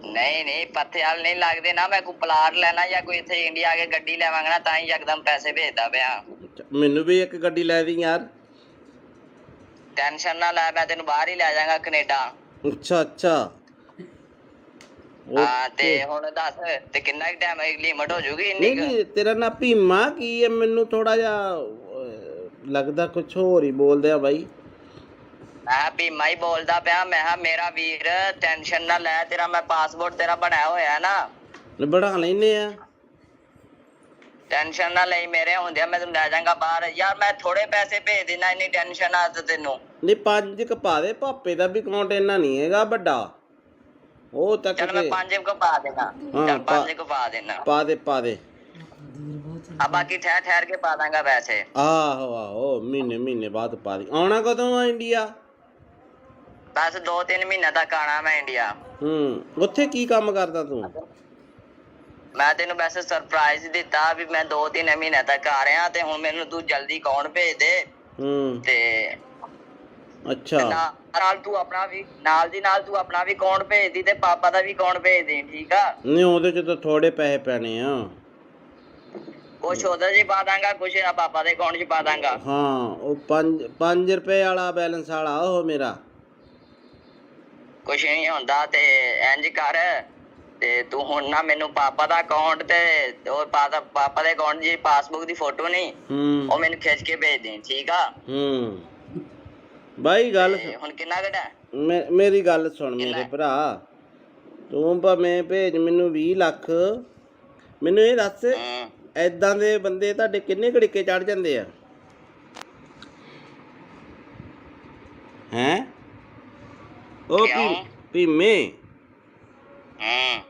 ਨਹੀਂ ਪੱਥੇ ਵਾਲ ਨਹੀਂ ਲੱਗਦੇ ਨਾ। ਮੈਂ ਕੋਈ ਪਲਾਟ ਲੈਣਾ ਜਾਂ ਕੋਈ ਇੱਥੇ ਇੰਡੀਆ ਆ ਕੇ ਗੱਡੀ ਲੈਵਾਂਗਾ ਨਾ, ਤਾਂ ਹੀ ਯਕਦਮ ਪੈਸੇ ਭੇਜਦਾ ਪਿਆ। ਮੈਨੂੰ ਵੀ ਇੱਕ ਗੱਡੀ ਲੈ ਦੀ ਯਾਰ। ਟੈਨਸ਼ਨ ਨਾ ਲੈ, ਮੈਂ ਤੈਨੂੰ ਬਾਹਰ ਹੀ ਲੈ ਜਾਵਾਂਗਾ, ਕੈਨੇਡਾ। ਅੱਛਾ ਅੱਛਾ। ਹਾਂ ਤੇ ਹੁਣ ਦੱਸ, ਤੇ ਕਿੰਨਾ ਕੁ ਟਾਈਮ ਲਿਮਟ ਹੋ ਜੂਗੀ ਇੰਨੀ ਕੁ? ਨਹੀਂ, ਤੇਰਾ ਨਾਂ ਭੀਮਾ ਕੀ ਹੈ? ਮੈਨੂੰ ਥੋੜਾ ਜਿਹਾ ਲੱਗਦਾ ਕੁਛ ਹੋਰ ਹੀ ਬੋਲਦੇ ਆ ਬਾਈ। ਮੈਂ ਭੀਮਾ ਹੀ ਬੋਲਦਾ ਪਿਆ। ਮੈਂ ਕਿਹਾ ਮੇਰਾ ਵੀਰ ਟੈਨਸ਼ਨ ਨਾ ਲੈ, ਤੇਰਾ ਮੈਂ ਪਾਸਪੋਰਟ ਤੇਰਾ ਬਣਾਇਆ ਹੋਇਆ ਨਾ। ਬਣਾ ਲੈਨੇ ਆ। ਟੈਨਸ਼ਨ ਨਾ ਲਈ, ਮੇਰੇ ਹੁੰਦਿਆਂ ਮੈਂ ਤੈਨੂੰ ਲੈ ਜਾਵਾਂਗਾ ਬਾਹਰ। ਯਾਰ ਮੈਂ ਥੋੜੇ ਪੈਸੇ ਭੇਜ ਦੇਣਾ, ਇੰਨੀ ਟੈਨਸ਼ਨ ਆ ਤੈਨੂੰ? ਨਹੀਂ, 5 ਕ ਪਾ ਦੇ। ਭਾਪੇ ਦਾ ਵੀ ਅਕਾਊਂਟ ਇੰਨਾ ਨਹੀਂ ਹੈਗਾ ਵੱਡਾ, ਉਹ ਤੱਕ। ਚੱਲ ਮੈਂ 5 ਕੁ ਪਾ ਦੇਣਾ। ਚੱਲ 5 ਕੁ ਪਾ ਦੇਣਾ। ਪਾ ਦੇ। ਆ ਬਾਕੀ ਠਹਿਰ ਕੇ ਪਾ ਦਾਂਗਾ ਪੈਸੇ। ਆਹੋ ਮਹੀਨੇ ਬਾਅਦ ਪਾ ਦੀ। ਆਉਣਾ ਕਦੋਂ ਆ ਇੰਡੀਆ? ਬਸ 2-3 ਮਹੀਨੇ ਤੱਕ ਆਣਾ ਮੈਂ ਇੰਡੀਆ। ਉੱਥੇ ਕੀ ਕੰਮ ਕਰਦਾ ਤੂੰ? ਮੈਂ ਤੈਨੂੰ ਵੈਸੇ ਸਰਪ੍ਰਾਈਜ਼ ਦਿੱਤਾ ਵੀ ਮੈਂ 2-3 ਮਹੀਨੇ ਤੱਕ ਆ ਰਿਹਾ, ਤੇ ਹੁਣ ਮੈਨੂੰ ਤੂੰ ਜਲਦੀ ਅਕਾਊਂਟ ਭੇਜ ਦੇ। ਤੇ ਅੱਛਾ, ਨਾਲ ਤੂੰ ਆਪਣਾ ਵੀ ਨਾਲ ਤੂੰ ਆਪਣਾ ਵੀ ਅਕਾਊਂਟ ਭੇਜ ਦੀ, ਤੇ ਪਾਪਾ ਦਾ ਵੀ ਅਕਾਊਂਟ ਭੇਜ ਦੇ, ਠੀਕ ਆ? ਨਹੀਂ, ਉਹਦੇ ਚ ਤਾਂ ਥੋੜੇ ਪੈਸੇ ਪੈਣੇ ਆ। ਕੁਛ ਉਹਦੇ 'ਚ ਪਾ ਦਾਂਗਾ, ਕੁਛ ਪਾਪਾ ਦੇ ਅਕਾਊਂਟ 'ਚ ਪਾ ਦਾਂਗਾ। ਹਾਂ, ਉਹ 5 ਰੁਪਏ ਵਾਲਾ ਬੈਲੈਂਸ ਵਾਲਾ ਉਹ ਮੇਰਾ। ਕੁਛ ਨਹੀਂ ਹੁੰਦਾ। ਤੇ ਇੰਜ ਕਰ, ਤੇ ਤੂੰ ਹੁਣ ਨਾ ਮੈਨੂੰ ਪਾਪਾ ਦਾ ਅਕਾਊਂਟ ਤੇ ਉਹ ਪਾਪਾ ਦੇ ਅਕਾਊਂਟ ਦੀ ਪਾਸਬੁੱਕ ਦੀ ਫੋਟੋ ਨਹੀਂ, ਉਹ ਮੈਨੂੰ ਖਿੱਚ ਕੇ ਭੇਜ ਦੇ, ਠੀਕ ਆ? ਬਾਈ ਗੱਲ ਹੁਣ ਕਿੰਨਾ ਘਟਾ? ਮੇਰੀ ਗੱਲ ਸੁਣ ਮੇਰੇ ਭਰਾ, ਤੂੰ ਭਾਵੇਂ ਭੇਜ ਮੈਨੂੰ 20 ਲੱਖ। ਮੈਨੂੰ ਇਹ ਦੱਸ, ਏਦਾਂ ਦੇ ਬੰਦੇ ਤੁਹਾਡੇ ਕਿੰਨੇ ਘੜੀਕੇ ਚੜ ਜਾਂਦੇ ਆ? ਹੈਂ? ਉਹ ਭੀਮੇ,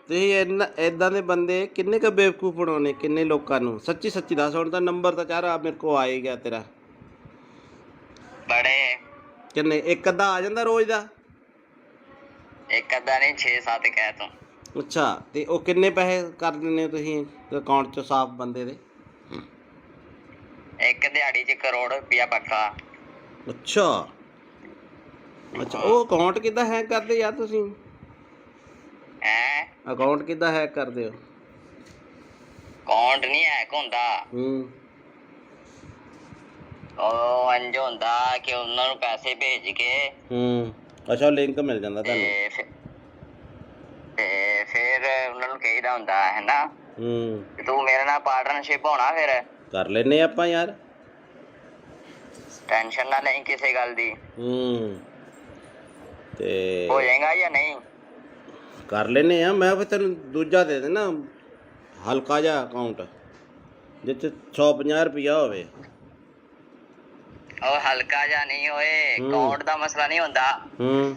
ਤੁਸੀਂ ਏਦਾਂ ਦੇ ਬੰਦੇ ਕਿੰਨੇ ਕ ਬੇਵਕੂਫ ਬਣਾਉਣੇ, ਕਿੰਨੇ ਲੋਕਾਂ ਨੂੰ? ਸੱਚੀ ਦੱਸ। ਹੁਣ ਤਾਂ ਨੰਬਰ ਤਾਂ ਚਾਰਾ ਮੇਰੇ ਕੋਲ ਆ ਹੀ ਗਿਆ ਤੇਰਾ। ਬੜੇ ਕਿੰਨੇ? ਇੱਕ ਅੱਧਾ ਆ ਜਾਂਦਾ ਰੋਜ਼ ਦਾ? ਇੱਕ ਅੱਧਾ ਨਹੀਂ, 6-7 ਕਹਿ ਤੂੰ। ਅੱਛਾ, ਤੇ ਉਹ ਕਿੰਨੇ ਪੈਸੇ ਕਰ ਦਿੰਦੇ ਤੁਸੀਂ ਅਕਾਊਂਟ 'ਚ ਸਾਫ਼ ਬੰਦੇ ਦੇ? ਇੱਕ ਦਿਹਾੜੀ 'ਚ ਕਰੋੜ ਰੁਪਇਆ ਪੱਕਾ। ਅੱਛਾ, ਉਹ ਅਕਾਊਂਟ ਕਿੱਦਾਂ ਹੈਕ ਕਰਦੇ ਯਾਰ ਤੁਸੀਂ? ਹੈਂ? ਅਕਾਊਂਟ ਕਿੱਦਾਂ ਹੈਕ ਕਰਦੇ ਹੋ? ਅਕਾਊਂਟ ਨਹੀਂ ਹੈਕ ਹੁੰਦਾ, ਹੂੰ ਉਹ ਇੰਝ ਹੁੰਦਾ ਕਿ ਉਹਨਾਂ ਨੂੰ ਪੈਸੇ ਭੇਜ ਕੇ ਹੂੰ ਅੱਛਾ ਲਿੰਕ ਮਿਲ ਜਾਂਦਾ ਤੁਹਾਨੂੰ। ਤੇ ਫਿਰ ਉਹਨਾਂ ਨੂੰ ਕਹੀਦਾ ਹੁੰਦਾ ਹੈ ਨਾ ਹੂੰ ਤੂੰ ਮੇਰੇ ਨਾਲ ਪਾਰਟਨਰਸ਼ਿਪ ਹੋਣਾ, ਫਿਰ ਕਰ ਲੈਨੇ ਆਪਾਂ ਯਾਰ। ਟੈਨਸ਼ਨ ਨਾ ਲਈ ਕਿਸੇ ਗੱਲ ਦੀ। ਹੂੰ ਤੇ ਹੋ ਜਾਏਗਾ ਜਾਂ ਨਹੀਂ? ਕਰ ਲੈਨੇ ਆ। ਮੈਂ ਫਿਰ ਤੈਨੂੰ ਦੂਜਾ ਦੇ ਦੇਣਾ ਹਲਕਾ ਜਿਹਾ ਅਕਾਊਂਟ ਜਿੱਥੇ 150 ਰੁਪਈਆ ਹੋਵੇ। ਉਹ ਹਲਕਾ ਜਾਂ ਨਹੀਂ ਹੋਏ, ਅਕਾਊਂਟ ਦਾ ਮਸਲਾ ਨਹੀਂ ਹੁੰਦਾ। ਹੂੰ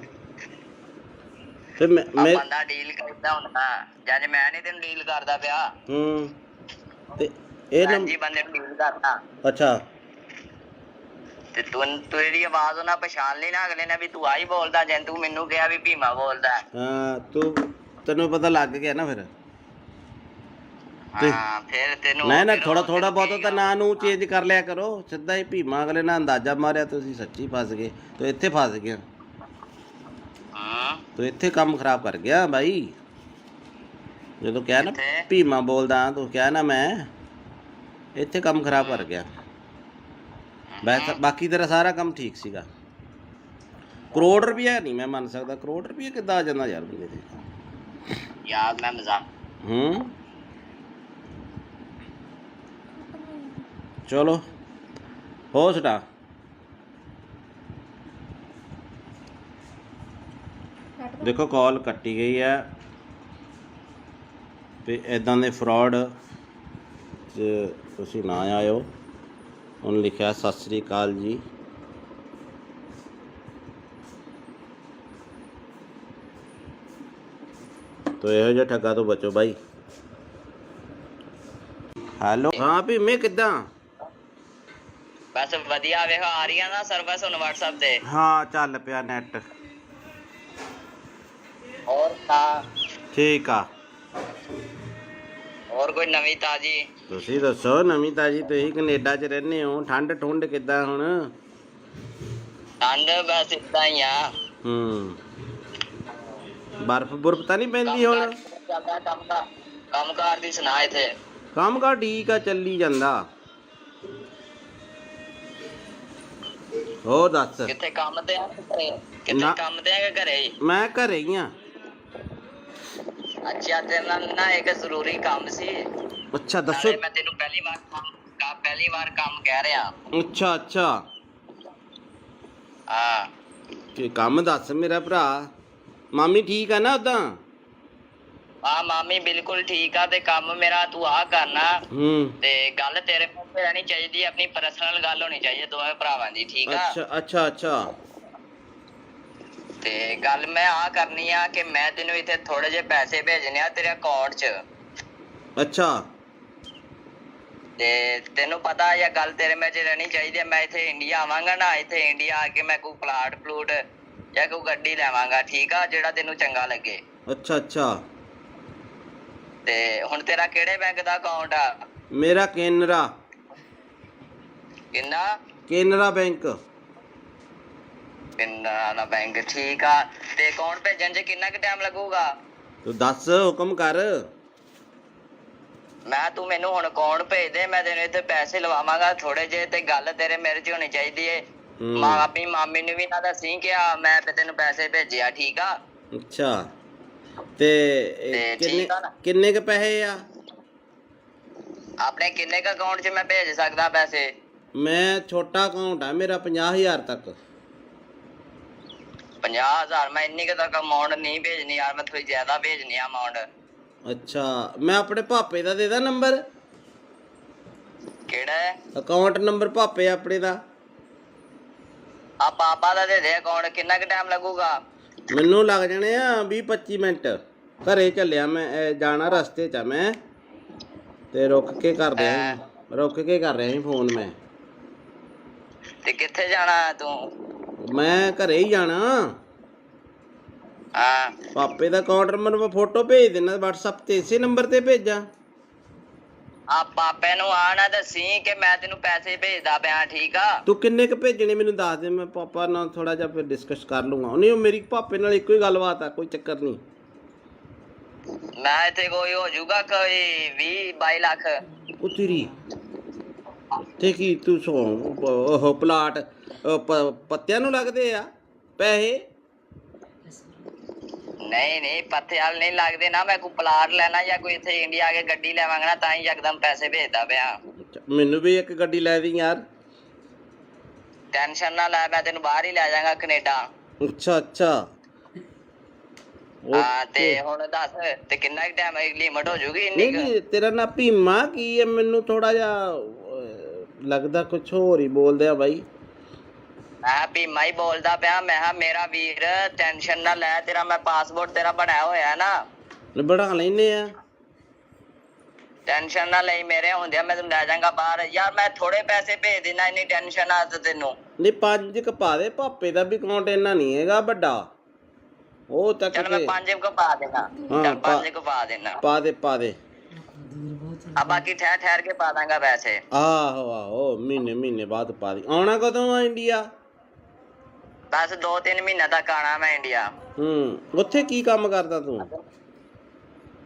ਤੇ ਮੈਂ ਬੰਦਾ ਡੀਲ ਕਰਦਾ ਹੁੰਦਾ, ਜਦ ਮੈਂ ਨਹੀਂ ਤੈਨੂੰ ਡੀਲ ਕਰਦਾ ਪਿਆ। ਹੂੰ ਤੇ ਇਹ ਜੀ ਬੰਦੇ ਨੂੰ ਡੀਲ ਕਰਦਾ। ਅੱਛਾ ਤੇ ਤੂੰ ਤੇਰੀ ਆਵਾਜ਼ ਉਹਨਾਂ ਪਛਾਣ ਲਈ ਨਾ ਅਗਲੇ ਨੇ ਵੀ ਤੂੰ ਆਹੀ ਬੋਲਦਾ, ਜੇ ਤੂੰ ਮੈਨੂੰ ਕਿਹਾ ਵੀ ਭੀਮਾ ਬੋਲਦਾ। ਹਾਂ ਤੈਨੂੰ ਪਤਾ ਲੱਗ ਗਿਆ ਨਾ ਫਿਰ। ਹਾਂ ਫਿਰ ਤੈਨੂੰ ਨਾ ਥੋੜਾ ਥੋੜਾ ਬਹੁਤ ਤਾਂ ਨਾਂ ਨੂੰ ਚੇਂਜ ਕਰ ਲਿਆ ਕਰੋ। ਸਿੱਧਾ ਹੀ ਭੀਮਾ ਅਗਲੇ ਨਾਲ ਅੰਦਾਜ਼ਾ ਮਾਰਿਆ ਤੁਸੀਂ ਸੱਚੀ ਫਸ ਗਏ। ਤੂੰ ਇੱਥੇ ਫਸ ਗਿਆ, ਤੂੰ ਇੱਥੇ ਕੰਮ ਖਰਾਬ ਕਰ ਗਿਆ ਬਾਈ। ਜਦੋਂ ਕਿਹਾ ਨਾ ਭੀਮਾ ਬੋਲਦਾ ਤੂੰ ਕਿਹਾ ਨਾ ਮੈਂ, ਇੱਥੇ ਕੰਮ ਖਰਾਬ ਕਰ ਗਿਆ। ਬਾਕੀ ਤੇਰਾ ਸਾਰਾ ਕੰਮ ਠੀਕ ਸੀਗਾ। ਕਰੋੜ ਰੁਪਇਆ ਨਹੀਂ ਮੈਂ ਮੰਨ ਸਕਦਾ। ਕਰੋੜ ਰੁਪਇਆ ਕਿੱਦਾਂ ਆ ਜਾਂਦਾ ਯਾਰ ਬੰਦੇ ਤੇ ਯਾਰ? ਮੈਂ ਮਜ਼ਾਕ। ਚਲੋ ਹੋ ਸੁਣਾ। ਦੇਖੋ ਕਾਲ ਕੱਟੀ ਗਈ ਹੈ ਤੇ ਇੱਦਾਂ ਦੇ ਫਰਾਡ 'ਚ ਤੁਸੀਂ ਨਾ ਆਇਓ। ਉਹਨੇ ਲਿਖਿਆ ਸਤਿ ਸ੍ਰੀ ਅਕਾਲ ਜੀ। ਤੋ ਇਹੋ ਜਿਹੇ ਠੱਗਾ ਤੋਂ ਬਚੋ ਬਾਈ। ਹੈਲੋ ਹਾਂ ਭੀਮੇ ਕਿੱਦਾਂ? ਬਸ ਵਧੀਆ ਵੇਖ ਆ ਰਹੀ ਆ ਨਾ ਸਰਵਿਸ ਹੁਣ WhatsApp ਤੇ। ਹਾਂ ਚੱਲ ਪਿਆ ਨੈਟ। ਹੋਰ ਤਾਂ ਠੀਕ ਆ। ਹੋਰ ਕੋਈ ਨਵੀਂ ਤਾਜੀ? ਤੁਸੀਂ ਦੱਸੋ ਨਵੀਂ ਤਾਜੀ। ਤੁਸੀਂ ਕੈਨੇਡਾ 'ਚ ਰਹਿੰਦੇ ਹੋ, ਠੰਡ ਠੁੰਡ ਕਿੱਦਾਂ ਹੁਣ? ਠੰਡ ਬਸ ਏਦਾਂ ਹੀ ਆ। ਬਰਫ਼ ਬੁਰਫ਼ ਤਾਂ ਨਹੀਂ ਪੈਂਦੀ ਹੁਣ? ਕੰਮ ਕਾਰ ਦੀ ਸੁਣਾ ਇੱਥੇ? ਕੰਮ ਕਾਰ ਠੀਕ ਆ, ਚੱਲੀ ਜਾਂਦਾ। ਹੋਰ ਦੱਸ। ਕਿੱਥੇ ਕੰਮ ਤੇ ਆ? ਕਿੱਥੇ ਕੰਮ ਤੇ ਆ ਕਿ ਘਰੇ ਹੀ? ਮੈਂ ਘਰੇ ਹੀ ਆ। ਅੱਛਾ ਤੇਰੇ ਨਾਲ ਨਾ ਇੱਕ ਜ਼ਰੂਰੀ ਕੰਮ ਸੀ। ਅੱਛਾ ਦੱਸੋ। ਮੈਂ ਤੈਨੂੰ ਪਹਿਲੀ ਵਾਰ ਕੰਮ ਕਹਿ ਰਿਹਾ। ਅੱਛਾ ਅੱਛਾ ਹਾਂ ਤੇ ਕੰਮ ਦੱਸ ਮੇਰਾ ਭਰਾ। ਮਾਮੀ ਠੀਕ ਆ ਨਾ ਉਦਾਂ? ਹਾਂ ਮਾਮੀ ਬਿਲਕੁਲ ਠੀਕ ਆ। ਤੇ ਕੰਮ ਮੇਰਾ ਤੂੰ ਆ ਕਰਨਾ ਤੇ ਗੱਲ ਤੇਰੇ ਕੋਲ ਰਹਿਣੀ ਚਾਹੀਦੀ, ਆਪਣੀ ਪਰਸਨਲ ਗੱਲ ਹੋਣੀ ਚਾਹੀਦੀ ਦੋਵੇਂ ਭਰਾਵਾਂ ਦੀ, ਠੀਕ ਆ? ਅੱਛਾ ਅੱਛਾ ਅੱਛਾ ਤੇ ਗੱਲ ਮੈਂ ਆ ਕਰਨੀ ਆ ਕਿ ਮੈਂ ਤੈਨੂੰ ਇੱਥੇ ਥੋੜੇ ਜਿਹੇ ਪੈਸੇ ਭੇਜਣੇ ਆ ਤੇਰੇ ਅਕਾਊਂਟ 'ਚ। ਅੱਛਾ ਤੇ ਤੈਨੂੰ ਪਤਾ ਇਹ ਗੱਲ ਤੇਰੇ ਮੇਰੇ 'ਚ ਰਹਿਣੀ ਚਾਹੀਦੀ ਹੈ। ਮੈਂ ਇੱਥੇ ਇੰਡੀਆ ਆਵਾਂਗਾ ਨਾ, ਇੱਥੇ ਇੰਡੀਆ ਆ ਕੇ ਮੈਂ ਕੋਈ ਪਲਾਟ ਜਾਂ ਕੋਈ ਗੱਡੀ ਲੈਵਾਂਗਾ, ਠੀਕ ਆ? ਜਿਹੜਾ ਤੈਨੂੰ ਚੰਗਾ ਲੱਗੇ। ਅੱਛਾ ਅੱਛਾ ਤੇ ਹੁਣ ਤੇਰਾ ਕਿਹੜੇ ਬੈਂਕ ਦਾ ਅਕਾਊਂਟ ਆ? ਮੇਰਾ ਕੇਨਰਾ। ਕਿੰਨਾ? ਕੇਨਰਾ ਬੈਂਕ। ਕੇਨਰਾ ਬੈਂਕ, ਠੀਕ ਆ। ਤੇ ਅਕਾਊਂਟ ਭੇਜਣ 'ਚ ਕਿੰਨਾ ਕੁ ਟਾਈਮ ਲੱਗੂਗਾ? ਤੂੰ ਦੱਸ, ਹੁਕਮ ਕਰ। ਤੂੰ ਮੈਨੂੰ ਹੁਣ ਅਕਾਊਂਟ ਭੇਜ ਦੇ, ਮੈਂ ਤੈਨੂੰ ਇੱਥੇ ਪੈਸੇ ਲਵਾਵਾਂਗਾ ਥੋੜੇ ਜਿਹੇ। ਤੇ ਗੱਲ ਤੇਰੇ ਮੇਰੇ 'ਚ ਹੋਣੀ ਚਾਹੀਦੀ ਏ। ਆਪਣੀ ਮਾਮੀ ਨੂੰ ਵੀ ਨਾ ਦੱਸੀ ਕਿ ਮੈਂ ਤੈਨੂੰ ਪੈਸੇ ਭੇਜਿਆ, ਠੀਕ ਆ? ਅੱਛਾ ਤੇ ਕਿੰਨੇ ਕ ਪੈਸੇ ਆ ਆਪਣੇ? ਕਿੰਨੇ ਕ ਅਕਾਊਂਟ 'ਚ ਮੈਂ ਭੇਜ ਸਕਦਾ ਪੈਸੇ? ਮੈਂ ਛੋਟਾ ਅਕਾਊਂਟ ਆ ਮੇਰਾ, 50,000 ਤੱਕ। 50,000? ਮੈਂ ਇੰਨੀ ਕੁ ਤੱਕ ਅਮਾਊਂਟ ਨਹੀਂ ਭੇਜਣੀ ਯਾਰ, ਮੈਂ ਥੋੜੀ ਜ਼ਿਆਦਾ ਭੇਜਣੀ ਆ ਅਮਾਊਂਟ। ਅੱਛਾ ਮੈਂ ਆਪਣੇ ਭਾਪੇ ਦਾ ਦੇ ਦਾਂ ਨੰਬਰ? ਕਿਹੜਾ ਅਕਾਊਂਟ ਨੰਬਰ? ਭਾਪੇ ਆਪਣੇ ਦਾ। ਪਾਪਾ ਦਾ ਦੇ ਦੇ ਅਕਾਊਂਟ। ਕਿੰਨਾ ਕੁ ਟਾਈਮ ਲੱਗੂਗਾ? ਮੈਨੂੰ ਲੱਗ ਜਾਣੇ ਆ 20-25 ਮਿੰਟ। ਘਰੇ ਚੱਲਿਆ ਮੈਂ, ਜਾਣਾ ਰਸਤੇ 'ਚ ਆ ਮੈਂ, ਤੇ ਰੁਕ ਕੇ ਕਰ ਰਿਹਾ ਸੀ ਫੋਨ ਮੈਂ। ਤੇ ਕਿੱਥੇ ਜਾਣਾ ਤੂੰ? ਮੈਂ ਘਰੇ ਹੀ ਜਾਣਾ। ਹਾਂ ਪਾਪੇ ਦਾ ਅਕਾਊਂਟ ਨੰਬਰ ਮੈਂ ਫੋਟੋ ਭੇਜ ਦੇਣਾ WhatsApp ਤੇ, ਇਸੇ ਨੰਬਰ ਤੇ ਭੇਜਾਂ? ਪਾਪੇ ਨੂੰ ਆ ਨਾ ਦੱਸੀ ਕਿ ਮੈਂ ਤੈਨੂੰ ਪੈਸੇ ਭੇਜਦਾ ਪਿਆ, ਠੀਕ ਆ? ਤੂੰ ਕਿੰਨੇ ਕ ਭੇਜਣੇ ਮੈਨੂੰ ਦੱਸ ਦੇ, ਮੈਂ ਪਾਪਾ ਨਾਲ ਥੋੜਾ ਜਿਹਾ ਫਿਰ ਡਿਸਕਸ ਕਰ ਲੂੰਗਾ। ਨਹੀਂ ਉਹ ਮੇਰੀ ਪਾਪੇ ਨਾਲ ਇੱਕੋ ਹੀ ਗੱਲਬਾਤ ਆ, ਕੋਈ ਚੱਕਰ ਨਹੀਂ। ਮੈਂ ਇੱਥੇ ਕੋਈ ਹੋ ਜਾਊਗਾ ਕੋਈ 20-22 ਲੱਖ। ਉਹ ਤੇਰੀ ਤੇ ਕੀ ਤੂੰ ਸੋ ਉਹ ਪਲਾਟ ਪੱਤਿਆਂ ਨੂੰ ਲੱਗਦੇ ਆ ਪੈਸੇ? ਨਹੀਂ ਪੱਥੇ ਵਾਲ ਨਹੀਂ ਲੱਗਦੇ ਨਾ। ਮੈਂ ਕੋਈ ਪਲਾਟ ਲੈਣਾ ਜਾਂ ਕੋਈ ਇੱਥੇ ਇੰਡੀਆ ਆ ਕੇ ਗੱਡੀ ਲੈਵਾਂਗਾ ਨਾ ਤਾਂ ਹੀ ਯਕਦਮ ਪੈਸੇ ਭੇਜਦਾ ਪਿਆ। ਮੈਨੂੰ ਵੀ ਇੱਕ ਗੱਡੀ ਲੈ ਦੀ ਯਾਰ। ਟੈਨਸ਼ਨ ਨਾ ਲੈ, ਮੈਂ ਤੈਨੂੰ ਬਾਹਰ ਹੀ ਲੈ ਜਾਵਾਂਗਾ ਕੈਨੇਡਾ। ਅੱਛਾ ਹਾਂ ਤੇ ਹੁਣ ਦੱਸ ਤੇ ਕਿੰਨਾ ਕੁ ਟਾਈਮ ਲਿਮਟ ਹੋ ਜੂਗੀ ਇੰਨੀ ਕੁ? ਨਹੀਂ ਤੇਰਾ ਨਾਂ ਭੀਮਾ ਕੀ ਹੈ? ਮੈਨੂੰ ਥੋੜਾ ਜਿਹਾ ਲੱਗਦਾ ਕੁਛ ਹੋਰ ਹੀ ਬੋਲਦੇ ਆ ਬਾਈ। ਮੈਂ ਭੀਮਾ ਹੀ ਬੋਲਦਾ ਪਿਆ। ਮੈਂ ਕਿਹਾ ਮੇਰਾ ਵੀਰ ਟੈਨਸ਼ਨ ਨਾ ਲੈ, ਤੇਰਾ ਮੈਂ ਪਾਸਪੋਰਟ ਤੇਰਾ ਬਣਾਇਆ ਹੋਇਆ ਨਾ। ਬਣਾ ਲੈਨੇ ਆ। ਟੈਨਸ਼ਨ ਨਾ ਲਈ, ਮੇਰੇ ਹੁੰਦਿਆਂ ਮੈਂ ਤੈਨੂੰ ਲੈ ਜਾਵਾਂਗਾ ਬਾਹਰ। ਯਾਰ ਮੈਂ ਥੋੜੇ ਪੈਸੇ ਭੇਜ ਦੇਣਾ, ਇੰਨੀ ਟੈਨਸ਼ਨ ਆ ਤੈਨੂੰ। ਨਹੀਂ 5 ਕ ਪਾ ਦੇ, ਭਾਪੇ ਦਾ ਵੀ ਅਕਾਊਂਟ ਇੰਨਾ ਨਹੀਂ ਹੈਗਾ ਵੱਡਾ। ਉਹ ਤੱਕ ਚਲ ਮੈਂ 5 ਕੁ ਪਾ ਦੇਣਾ। ਚੱਲ 5 ਕੁ ਪਾ ਦੇਣਾ। ਪਾ ਦੇ ਆ ਬਾਕੀ ਠਹਿਰ ਕੇ ਪਾ ਦਾਂਗਾ ਪੈਸੇ। ਆਹੋ ਮਹੀਨੇ ਬਾਅਦ ਪਾ ਦੀ। ਆਉਣਾ ਕਦੋਂ ਆ ਇੰਡੀਆ? ਬਸ 2-3 ਮਹੀਨੇ ਤੱਕ ਆਣਾ ਮੈਂ ਇੰਡੀਆ। ਉੱਥੇ ਕੀ ਕੰਮ ਕਰਦਾ ਤੂੰ?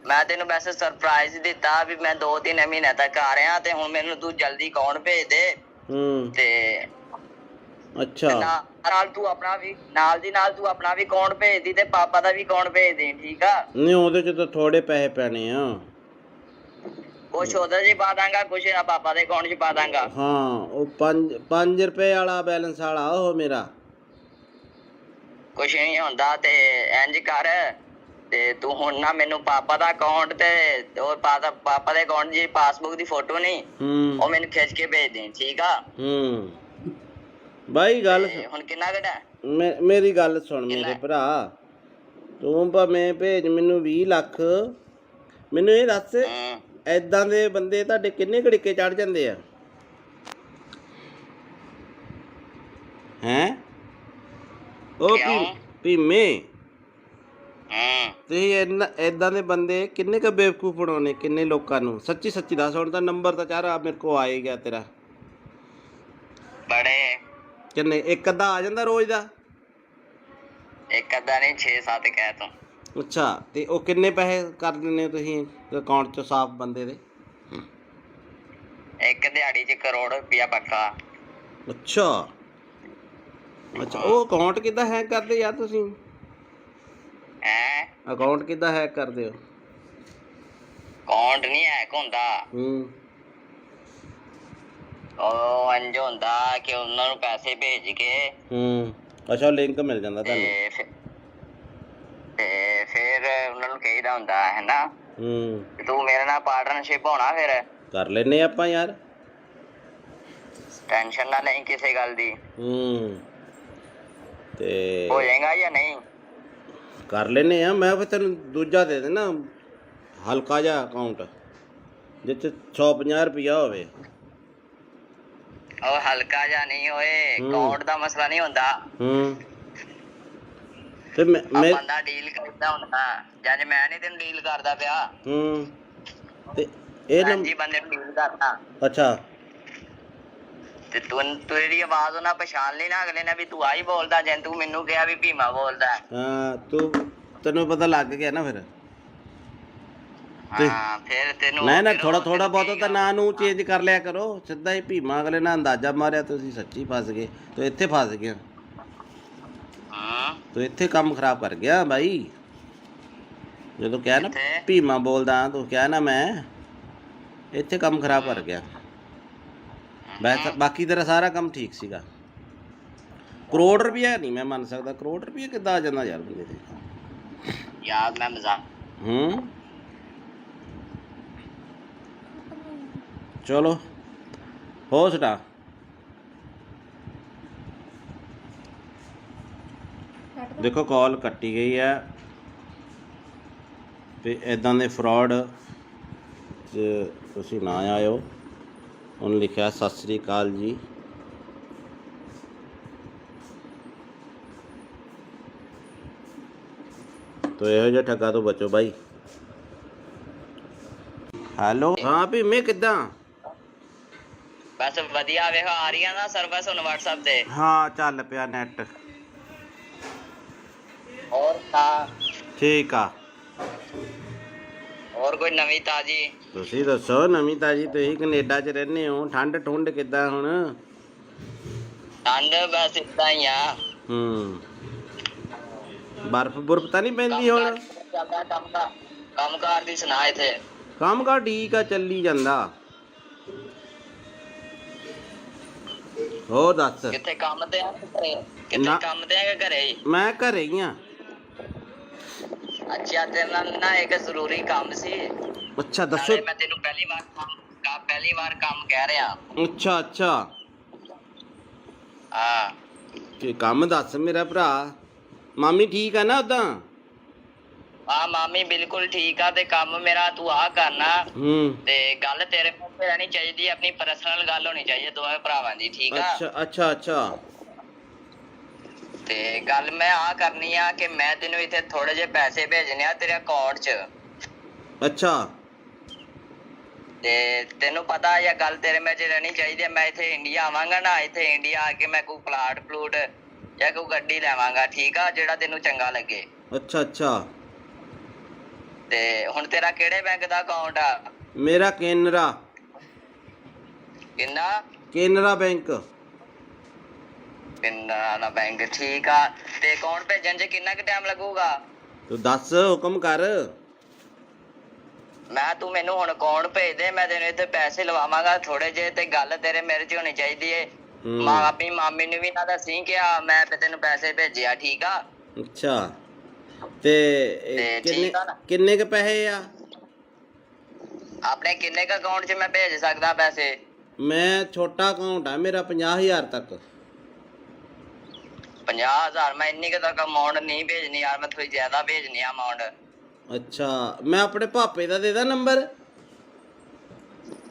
ਮੈਂ ਤੈਨੂੰ ਵੈਸੇ ਸਰਪ੍ਰਾਈਜ਼ ਦਿੱਤਾ ਵੀ ਮੈਂ 2-3 ਮਹੀਨੇ ਤੱਕ ਆ ਰਿਹਾ ਤੇ ਹੁਣ ਮੈਨੂੰ ਤੂੰ ਜਲਦੀ ਅਕਾਊਂਟ ਭੇਜ ਦੇ। ਤੇ ਅੱਛਾ ਨਾਲ ਤੂੰ ਆਪਣਾ ਵੀ ਨਾਲ ਦੀ ਨਾਲ ਤੂੰ ਆਪਣਾ ਵੀ ਅਕਾਊਂਟ ਭੇਜ ਦੀ ਤੇ ਪਾਪਾ ਦਾ ਵੀ ਅਕਾਊਂਟ ਭੇਜ ਦੇ, ਠੀਕ ਆ? ਨਹੀਂ ਉਹਦੇ ਚ ਤਾਂ ਥੋੜੇ ਪੈਸੇ ਪੈਣੇ ਆ। ਕੁਛ ਉਹਦੇ ਚ ਪਾ ਦਾਂਗਾ, ਕੁਛ ਪਾਪਾ ਦੇ ਅਕਾਊਂਟ ਚ ਪਾ ਦਾਂਗਾ। ਹਾਂ ਉਹ 5 ਰੁਪਏ ਵਾਲਾ ਬੈਲੈਂਸ ਵਾਲਾ ਉਹ ਮੇਰਾ। ਕੁਛ ਨਹੀਂ ਹੁੰਦਾ ਤੇ ਇੰਜ ਕਰ ਤੇ ਤੂੰ ਹੁਣ ਨਾ ਮੈਨੂੰ ਪਾਪਾ ਦਾ ਅਕਾਊਂਟ ਤੇ ਉਹ ਪਾਪਾ ਦੇ ਅਕਾਊਂਟ ਦੀ ਪਾਸਬੁੱਕ ਦੀ ਫੋਟੋ ਨਹੀਂ ਉਹ ਮੈਨੂੰ ਖਿੱਚ ਕੇ ਭੇਜ ਦੇ, ਠੀਕ ਆ? ਬਾਈ ਗੱਲ ਹੁਣ ਕਿੰਨਾ ਘਟਾ? ਮੇਰੀ ਗੱਲ ਸੁਣ ਮੇਰੇ ਭਰਾ, ਤੂੰ ਭਾਵੇਂ ਭੇਜ ਮੈਨੂੰ 20 ਲੱਖ। ਮੈਨੂੰ ਇਹ ਦੱਸ ਏਦਾਂ ਦੇ ਬੰਦੇ ਤੁਹਾਡੇ ਕਿੰਨੇ ਘੜੀਕੇ ਚੜ ਜਾਂਦੇ ਆ? ਹੈਂ ਉਹ ਭੀਮੇ ਤੁਸੀਂ ਏਦਾਂ ਦੇ ਬੰਦੇ ਕਿੰਨੇ ਕੁ ਬੇਵਕੂਫ ਬਣਾਉਣੇ? ਕਿੰਨੇ ਲੋਕਾਂ ਨੂੰ? ਸੱਚੀ ਦੱਸ। ਹੁਣ ਤਾਂ ਨੰਬਰ ਤਾਂ ਚਾਰ ਮੇਰੇ ਕੋਲ ਆ ਹੀ ਗਿਆ ਤੇਰਾ। ਬੜੇ ਕਿੰਨੇ? ਇੱਕ ਅੱਧਾ ਆ ਜਾਂਦਾ ਰੋਜ਼ ਦਾ? ਇੱਕ ਅੱਧਾ ਨਹੀਂ 6-7 ਕਹਿ ਤੂੰ। ਅੱਛਾ ਤੇ ਉਹ ਕਿੰਨੇ ਪੈਸੇ ਕਰ ਦਿੰਦੇ ਹੋ ਤੁਸੀਂ ਅਕਾਊਂਟ 'ਚ ਸਾਫ਼ ਬੰਦੇ ਦੇ? ਇੱਕ ਦਿਹਾੜੀ 'ਚ ਕਰੋੜ ਰੁਪਇਆ ਪੱਕਾ। ਅੱਛਾ ਉਹ ਅਕਾਊਂਟ ਕਿੱਦਾਂ ਹੈਕ ਕਰਦੇ ਯਾਰ ਤੁਸੀਂ? ਅਕਾਊਂਟ ਕਿੱਦਾਂ ਹੈਕ ਕਰਦੇ ਹੋ? ਅਕਾਊਂਟ ਨਹੀਂ ਹੈਕ ਹੁੰਦਾ। ਉਹ ਇੰਝ ਹੁੰਦਾ ਕਿ ਉਹਨਾਂ ਨੂੰ ਪੈਸੇ ਭੇਜ ਕੇ ਅੱਛਾ ਲਿੰਕ ਮਿਲ ਜਾਂਦਾ ਤੁਹਾਨੂੰ ਤੇ ਫਿਰ ਉਹਨਾਂ ਨੂੰ ਕਹੀਦਾ ਹੁੰਦਾ ਹੈ ਨਾ ਤੂੰ ਮੇਰੇ ਨਾਲ ਪਾਰਟਨਰਸ਼ਿਪ ਹੋਣਾ। ਫਿਰ ਕਰ ਲੈਨੇ ਆਪਾਂ ਯਾਰ, ਟੈਨਸ਼ਨ ਨਾ ਲਈ ਕਿਸੇ ਗੱਲ ਦੀ। ਤੇ ਹੋ ਜਾਏਗਾ ਜਾਂ ਨਹੀਂ? ਕਰ ਲੈਨੇ ਆ। ਮੈਂ ਫਿਰ ਤੈਨੂੰ ਦੂਜਾ ਦੇ ਦੇਣਾ ਹਲਕਾ ਜਿਹਾ ਅਕਾਊਂਟ ਜਿੱਥੇ 150 ਰੁਪਇਆ ਹੋਵੇ। ਉਹ ਹਲਕਾ ਜਿਹਾ ਨਹੀਂ ਹੋਏ, ਅਕਾਊਂਟ ਦਾ ਮਸਲਾ ਨਹੀਂ ਹੁੰਦਾ। ਤੇ ਬੰਦਾ ਡੀਲ ਕਰਦਾ ਹੁੰਦਾ ਜਦ ਮੈਂ ਨਹੀਂ ਤੈਨੂੰ ਡੀਲ ਕਰਦਾ ਪਿਆ। ਤੇ ਇਹ ਜੀ ਬੰਦੇ ਨੂੰ ਡੀਲ ਕਰਦਾ। ਅੱਛਾ ਤੇ ਤੇਰੀ ਆਵਾਜ਼ ਉਹਨਾਂ ਪਛਾਣ ਲਈ ਨਾ ਅਗਲੇ ਨੇ ਵੀ ਤੂੰ ਆਹੀ ਬੋਲਦਾ ਜੇ ਤੂੰ ਮੈਨੂੰ ਕਿਹਾ ਵੀ ਭੀਮਾ ਬੋਲਦਾ। ਹਾਂ ਤੈਨੂੰ ਪਤਾ ਲੱਗ ਗਿਆ ਨਾ ਫਿਰ। ਹਾਂ ਫਿਰ ਤੈਨੂੰ ਨਾ ਥੋੜਾ ਬਹੁਤ ਤਾਂ ਨਾਂ ਨੂੰ ਚੇਂਜ ਕਰ ਲਿਆ ਕਰੋ। ਸਿੱਧਾ ਹੀ ਭੀਮਾ ਅਗਲੇ ਨਾਲ ਅੰਦਾਜ਼ਾ ਮਾਰਿਆ ਤੁਸੀਂ ਸੱਚੀ ਫਸ ਗਏ। ਤੂੰ ਇੱਥੇ ਫਸ ਗਿਆ। ਤੂੰ ਇੱਥੇ ਕੰਮ ਖਰਾਬ ਕਰ ਗਿਆ ਬਾਈ। ਜਦੋਂ ਕਿਹਾ ਨਾ ਭੀਮਾ ਬੋਲਦਾ ਤੂੰ ਕਿਹਾ ਨਾ ਮੈਂ ਇੱਥੇ ਕੰਮ ਖਰਾਬ ਕਰ ਗਿਆ। ਬਾਕੀ ਤੇਰਾ ਸਾਰਾ ਕੰਮ ਠੀਕ ਸੀਗਾ। ਕਰੋੜ ਰੁਪਇਆ ਨਹੀਂ ਮੈਂ ਮੰਨ ਸਕਦਾ। ਕਰੋੜ ਰੁਪਇਆ ਕਿੱਦਾਂ ਆ ਜਾਂਦਾ ਯਾਰ ਬੰਦੇ ਤੇ? ਯਾਰ ਮੈਂ ਮਜ਼ਾਕ ਚਲੋ ਹੋ ਸੁਣਾ। ਦੇਖੋ ਕਾਲ ਕੱਟੀ ਗਈ ਹੈ ਤੇ ਇੱਦਾਂ ਦੇ ਫਰਾਡ 'ਚ ਤੁਸੀਂ ਨਾ ਆਇਓ। ਉਹਨੇ ਲਿਖਿਆ ਸਤਿ ਸ੍ਰੀ ਅਕਾਲ ਜੀ। ਤੋ ਇਹੋ ਜਿਹਾ ਠੱਗਾ ਤੋਂ ਬਚੋ ਬਾਈ। ਹੈਲੋ ਹਾਂ ਭੀਮੇ ਕਿੱਦਾਂ? ਬਸ ਵਧੀਆ ਵੇਖ ਆ ਰਹੀ ਆ ਨਾ ਸਰਵਿਸ ਹੁਣ WhatsApp ਤੇ। ਹਾਂ ਚੱਲ ਪਿਆ ਨੈਟ। ਹੋਰ ਤਾਂ ਠੀਕ ਆ। ਹੋਰ ਕੋਈ ਨਵੀਂ ਤਾਜੀ? ਤੁਸੀਂ ਦੱਸੋ ਨਵੀਂ ਤਾਜੀ। ਤੁਸੀਂ ਕੈਨੇਡਾ 'ਚ ਰਹਿੰਦੇ ਹੋ, ਠੰਡ ਠੁੰਡ ਕਿੱਦਾਂ ਹੁਣ? ਠੰਡ ਬਸ ਇਦਾਂ ਹੀ ਆ। ਬਰਫ਼ ਬੁਰਫ਼ ਤਾਂ ਨਹੀਂ ਪੈਂਦੀ ਕੰਮ ਕਾਰ ਹੁਣ? ਕਿਵੇਂ ਚੱਲਦਾ? ਕੰਮ ਕਾਰ ਦੀ ਸੁਣਾ ਇੱਥੇ। ਕੰਮ ਕਾਰ ਠੀਕ ਆ, ਚੱਲੀ ਜਾਂਦਾ। ਹੋਰ ਦੱਸ। ਕਿੱਥੇ ਕੰਮ ਤੇ ਆ ਕਿ ਘਰੇ? ਕਿੱਥੇ ਨਾ। ਕੰਮ ਤੇ ਆ ਕਿ ਘਰੇ ਹੀ? ਮੈਂ ਘਰੇ ਹੀ ਆ। ਅੱਛਾ, ਤੇਰੇ ਨਾਲ ਨਾ ਇੱਕ ਜ਼ਰੂਰੀ ਕੰਮ ਸੀ। ਅੱਛਾ ਦੱਸੋ। ਨਾਲੇ ਮੈਂ ਤੈਨੂੰ ਪਹਿਲੀ ਵਾਰ ਕੰਮ ਕਹਿ ਰਿਹਾ। ਅੱਛਾ ਅੱਛਾ, ਹਾਂ। ਤੇ ਕੰਮ ਦੱਸ ਮੇਰਾ ਭਰਾ। ਮਾਮੀ ਠੀਕ ਆ ਨਾ ਉਦਾਂ? ਹਾਂ, ਮਾਮੀ ਬਿਲਕੁਲ ਠੀਕ ਆ। ਤੇ ਕੰਮ ਮੇਰਾ ਤੂੰ ਆ ਕਰਨਾ। ਤੇ ਗੱਲ ਤੇਰੇ ਮੂੰਹ ਤੇ ਰਹਿਣੀ ਚਾਹੀਦੀ, ਆਪਣੀ ਪਰਸਨਲ ਗੱਲ ਹੋਣੀ ਚਾਹੀਦੀ ਦੋਵੇਂ ਭਰਾਵਾਂ ਦੀ, ਠੀਕ ਆ? ਅੱਛਾ ਅੱਛਾ ਅੱਛਾ। ਤੇ ਗੱਲ ਮੈਂ ਆ ਕਰਨੀ ਆ ਕਿ ਮੈਂ ਤੈਨੂੰ ਇੱਥੇ ਥੋੜੇ ਜਿਹੇ ਪੈਸੇ ਭੇਜਣੇ ਆ ਤੇਰੇ ਅਕਾਊਂਟ 'ਚ। ਅੱਛਾ। ਤੇ ਤੈਨੂੰ ਪਤਾ ਇਹ ਗੱਲ ਤੇਰੇ ਮੇਰੇ 'ਚ ਰਹਿਣੀ ਚਾਹੀਦੀ ਹੈ। ਮੈਂ ਇੱਥੇ ਇੰਡੀਆ ਆਵਾਂਗਾ ਨਾ, ਇੱਥੇ ਇੰਡੀਆ ਆ ਕੇ ਮੈਂ ਕੋਈ ਪਲਾਟ ਪਲੂਟ ਜਾਂ ਕੋਈ ਗੱਡੀ ਲੈਵਾਂਗਾ, ਠੀਕ ਆ? ਜਿਹੜਾ ਤੈਨੂੰ ਚੰਗਾ ਲੱਗੇ। ਅੱਛਾ ਅੱਛਾ। ਤੇ ਹੁਣ ਤੇਰਾ ਕਿਹੜੇ ਬੈਂਕ ਦਾ ਅਕਾਊਂਟ ਆ? ਮੇਰਾ ਕੇਨਰਾ। ਕਿੰਨਾ? ਕੇਨਰਾ ਬੈਂਕ। ਕੇਨਰਾ ਬੈਂਕ, ਠੀਕ ਆ। ਤੇ ਅਕਾਊਂਟ ਭੇਜਣ 'ਚ ਕਿੰਨਾ ਕੁ ਟਾਈਮ ਲੱਗੂਗਾ? ਤੂੰ ਦੱਸ, ਹੁਕਮ ਕਰ। ਮੈਂ ਤੂੰ ਮੈਨੂੰ ਹੁਣ ਅਕਾਊਂਟ ਭੇਜ ਦੇ, ਮੈਂ ਤੈਨੂੰ ਇੱਥੇ ਪੈਸੇ ਲਵਾਵਾਂਗਾ ਥੋੜੇ ਜਿਹੇ। ਤੇ ਗੱਲ ਤੇਰੇ ਮੇਰੇ 'ਚ ਹੋਣੀ ਚਾਹੀਦੀ ਏ। ਆਪਣੀ ਮਾਮੀ ਨੂੰ ਵੀ ਨਾ ਦੱਸੀ ਕਿ ਮੈਂ ਤੈਨੂੰ ਪੈਸੇ ਭੇਜਿਆ, ਠੀਕ ਆ? ਅੱਛਾ। ਤੇ ਠੀਕ ਆ ਨਾ? ਕਿੰਨੇ ਕ ਪੈਸੇ ਆ? ਆਪਣੇ ਕਿੰਨੇ ਕ ਅਕਾਊਂਟ 'ਚ ਮੈਂ ਭੇਜ ਸਕਦਾ ਪੈਸੇ? ਮੈਂ ਛੋਟਾ ਅਕਾਊਂਟ ਆ ਮੇਰਾ, 50,000 ਤੱਕ। 50,000? ਮੈਂ ਇੰਨੀ ਕੁ ਤੱਕ ਅਮਾਊਂਟ ਨਹੀਂ ਭੇਜਣੀ ਯਾਰ, ਮੈਂ ਥੋੜੀ ਜ਼ਿਆਦਾ ਭੇਜਣੀ ਆ ਅਮਾਊਂਟ। ਅੱਛਾ, ਮੈਂ ਆਪਣੇ ਭਾਪੇ ਦਾ ਦੇ ਦਾਂ ਨੰਬਰ?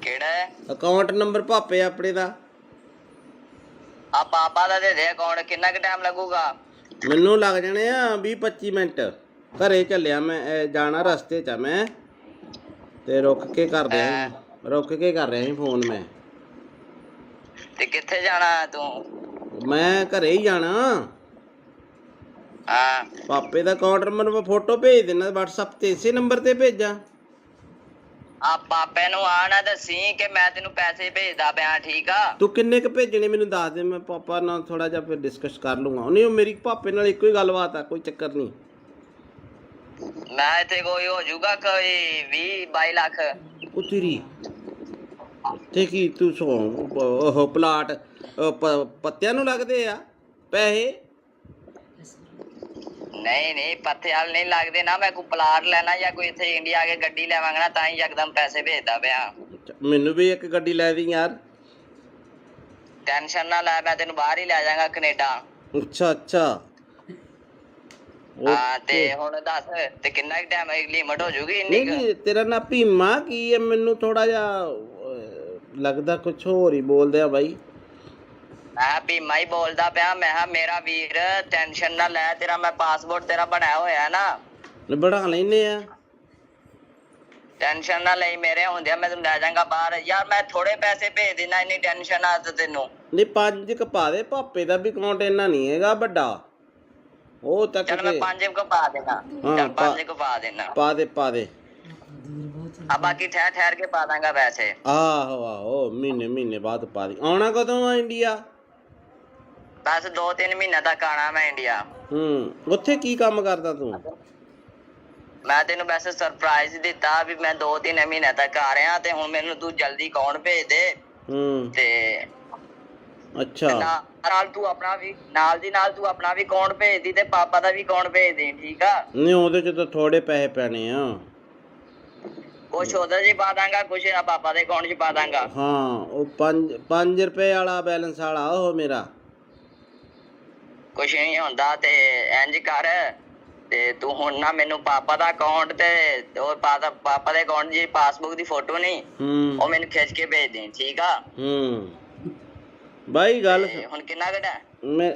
ਕਿਹੜਾ ਅਕਾਊਂਟ ਨੰਬਰ ਭਾਪੇ ਆਪਣੇ ਦਾ? ਆ ਪਾਪਾ ਦਾ ਦੇ ਦੇ ਅਕਾਊਂਟ। ਕਿੰਨਾ ਕੁ ਟਾਈਮ ਲੱਗੂਗਾ? ਮੈਨੂੰ ਲੱਗ ਜਾਣੇ ਆ 20-25 ਮਿੰਟ। ਘਰੇ ਚੱਲਿਆ ਮੈਂ, ਜਾਣਾ ਰਸਤੇ 'ਚ ਆ ਮੈਂ। ਤੇ ਰੁਕ ਕੇ ਕਰ ਰਿਹਾ ਸੀ ਫੋਨ ਮੈਂ। ਤੇ ਕਿੱਥੇ ਜਾਣਾ ਤੂੰ? ਮੈਂ ਘਰੇ ਹੀ ਜਾਣਾ। ਹਾਂ। ਪਾਪੇ ਦਾ ਅਕਾਊਂਟ ਨੰਬਰ ਮੈਂ ਫੋਟੋ ਭੇਜ ਦੇਣਾ WhatsApp ਤੇ, ਇਸੇ ਨੰਬਰ ਤੇ ਭੇਜਾਂ? ਆ ਪਾਪੇ ਨੂੰ ਆ ਨਾ ਦੱਸੀ ਕਿ ਮੈਂ ਤੈਨੂੰ ਪੈਸੇ ਭੇਜਦਾ ਪਿਆ, ਠੀਕ ਆ? ਤੂੰ ਕਿੰਨੇ ਕ ਭੇਜਣੇ ਮੈਨੂੰ ਦੱਸ ਦੇ, ਮੈਂ ਪਾਪਾ ਨਾਲ ਥੋੜਾ ਜਿਹਾ ਫਿਰ ਡਿਸਕਸ ਕਰ ਲੂੰਗਾ। ਨਹੀਂ, ਉਹ ਮੇਰੀ ਪਾਪੇ ਨਾਲ ਇੱਕੋ ਹੀ ਗੱਲਬਾਤ ਆ, ਕੋਈ ਚੱਕਰ ਨਹੀਂ। ਮੈਂ ਇੱਥੇ ਕੋਈ ਹੋ ਜਾਊਗਾ ਕੋਈ 20-22 ਲੱਖ। ਉਹ ਤੇਰੀ ਤੇ ਕੀ ਤੂੰ ਉਹ ਪਲਾਟ ਪੱਤਿਆਂ ਨੂੰ ਲੱਗਦੇ ਆ ਪੈਸੇ? ਨਹੀਂ ਪੱਥੇ ਵਾਲ ਨਹੀਂ ਲੱਗਦੇ ਨਾ। ਮੈਂ ਕੋਈ ਪਲਾਟ ਲੈਣਾ ਜਾਂ ਕੋਈ ਇੱਥੇ ਇੰਡੀਆ ਆ ਕੇ ਗੱਡੀ ਲੈਵਾਂਗਾ ਨਾ, ਤਾਂ ਹੀ ਯਕਦਮ ਪੈਸੇ ਭੇਜਦਾ ਪਿਆ। ਮੈਨੂੰ ਵੀ ਇੱਕ ਗੱਡੀ ਲੈ ਦੀ ਯਾਰ। ਟੈਨਸ਼ਨ ਨਾ ਲੈ, ਮੈਂ ਤੈਨੂੰ ਬਾਹਰ ਹੀ ਲੈ ਜਾਵਾਂਗਾ ਕੈਨੇਡਾ। ਅੱਛਾ ਅੱਛਾ। ਹਾਂ। ਤੇ ਹੁਣ ਦੱਸ, ਤੇ ਕਿੰਨਾ ਟਾਈਮ ਲਿਮਟ ਹੋ ਜੂਗੀ ਇੰਨੀ? ਨਹੀਂ, ਤੇਰਾ ਨਾਂ ਭੀਮਾ ਕੀ ਹੈ? ਮੈਨੂੰ ਥੋੜਾ ਜਿਹਾ ਲੱਗਦਾ ਕੁਛ ਹੋਰ ਹੀ ਬੋਲਦੇ ਆ ਬਾਈ। ਮੈਂ ਭੀਮਾ ਹੀ ਬੋਲਦਾ ਪਿਆ। ਮੈਂ ਕਿਹਾ ਮੇਰਾ ਵੀਰ ਟੈਨਸ਼ਨ ਨਾ ਲੈ, ਤੇਰਾ ਮੈਂ ਪਾਸਪੋਰਟ ਤੇਰਾ ਬਣਾਇਆ ਹੋਇਆ ਨਾ। ਬਣਾ ਲੈਨੇ ਆ। ਟੈਨਸ਼ਨ ਨਾ ਲਈ, ਮੇਰੇ ਹੁੰਦਿਆਂ ਮੈਂ ਤੈਨੂੰ ਲੈ ਜਾਵਾਂਗਾ ਬਾਹਰ। ਯਾਰ ਮੈਂ ਥੋੜੇ ਪੈਸੇ ਭੇਜ ਦੇਣਾ, ਇੰਨੀ ਟੈਨਸ਼ਨ ਆ ਤੈਨੂੰ? ਨਹੀਂ, 5 ਕ ਪਾ ਦੇ। ਭਾਪੇ ਦਾ ਵੀ ਅਕਾਊਂਟ ਇੰਨਾ ਨਹੀਂ ਹੈਗਾ ਵੱਡਾ। ਉਹ ਤੱਕ ਚੱਲ ਮੈਂ 5 ਕੁ ਪਾ ਦੇਣਾ। ਚੱਲ 5 ਕੁ ਪਾ ਦੇਣਾ। ਪਾ ਦੇ। ਆ ਬਾਕੀ ਠਹਿਰ ਕੇ ਪਾ ਦਾਂਗਾ ਪੈਸੇ। ਆਹੋ ਮਹੀਨੇ ਬਾਅਦ ਪਾ ਦੀ। ਆਉਣਾ ਕਦੋਂ ਆ ਇੰਡੀਆ? ਬਸ 2-3 ਮਹੀਨੇ ਤੱਕ ਆਣਾ ਮੈਂ ਇੰਡੀਆ। ਉੱਥੇ ਕੀ ਕੰਮ ਕਰਦਾ ਤੂੰ? ਮੈਂ ਤੈਨੂੰ ਵੈਸੇ ਸਰਪ੍ਰਾਈਜ਼ ਦਿੱਤਾ ਵੀ ਮੈਂ 2-3 ਮਹੀਨੇ ਤੱਕ ਆ ਰਿਹਾ, ਤੇ ਹੁਣ ਮੈਨੂੰ ਤੂੰ ਜਲਦੀ ਅਕਾਊਂਟ ਭੇਜ ਦੇ। ਤੇ ਅੱਛਾ। ਨਾਲ ਤੂੰ ਆਪਣਾ ਵੀ ਨਾਲ ਤੂੰ ਆਪਣਾ ਵੀ ਅਕਾਊਂਟ ਭੇਜ ਦੀ, ਤੇ ਪਾਪਾ ਦਾ ਵੀ ਅਕਾਊਂਟ ਭੇਜ ਦੇ, ਠੀਕ ਆ? ਨਹੀਂ, ਉਹਦੇ 'ਚ ਤਾਂ ਥੋੜੇ ਪੈਸੇ ਪੈਣੇ ਆ। ਕੁਛ ਉਹਦੇ 'ਚ ਪਾ ਦਾਂਗਾ, ਕੁਛ ਪਾਪਾ ਦੇ ਅਕਾਊਂਟ 'ਚ ਪਾ ਦਾਂਗਾ। ਹਾਂ, ਉਹ 5 ਰੁਪਏ ਵਾਲਾ ਬੈਲੈਂਸ ਵਾਲਾ ਉਹ ਮੇਰਾ। ਕੁਛ ਨਹੀਂ ਹੁੰਦਾ। ਤੇ ਇੰਝ ਕਰ, ਤੇ ਤੂੰ ਹੁਣ ਨਾ ਮੈਨੂੰ ਪਾਪਾ ਦਾ ਅਕਾਊਂਟ ਤੇ ਉਹ ਪਾਪਾ ਦੇ ਅਕਾਊਂਟ ਦੀ ਪਾਸਬੁੱਕ ਦੀ ਫੋਟੋ ਨਹੀਂ, ਉਹ ਮੈਨੂੰ ਖਿੱਚ ਕੇ ਭੇਜ ਦੇ, ਠੀਕ ਆ? ਬਾਈ ਗੱਲ ਹੁਣ ਕਿੰਨਾ ਘਟਾ?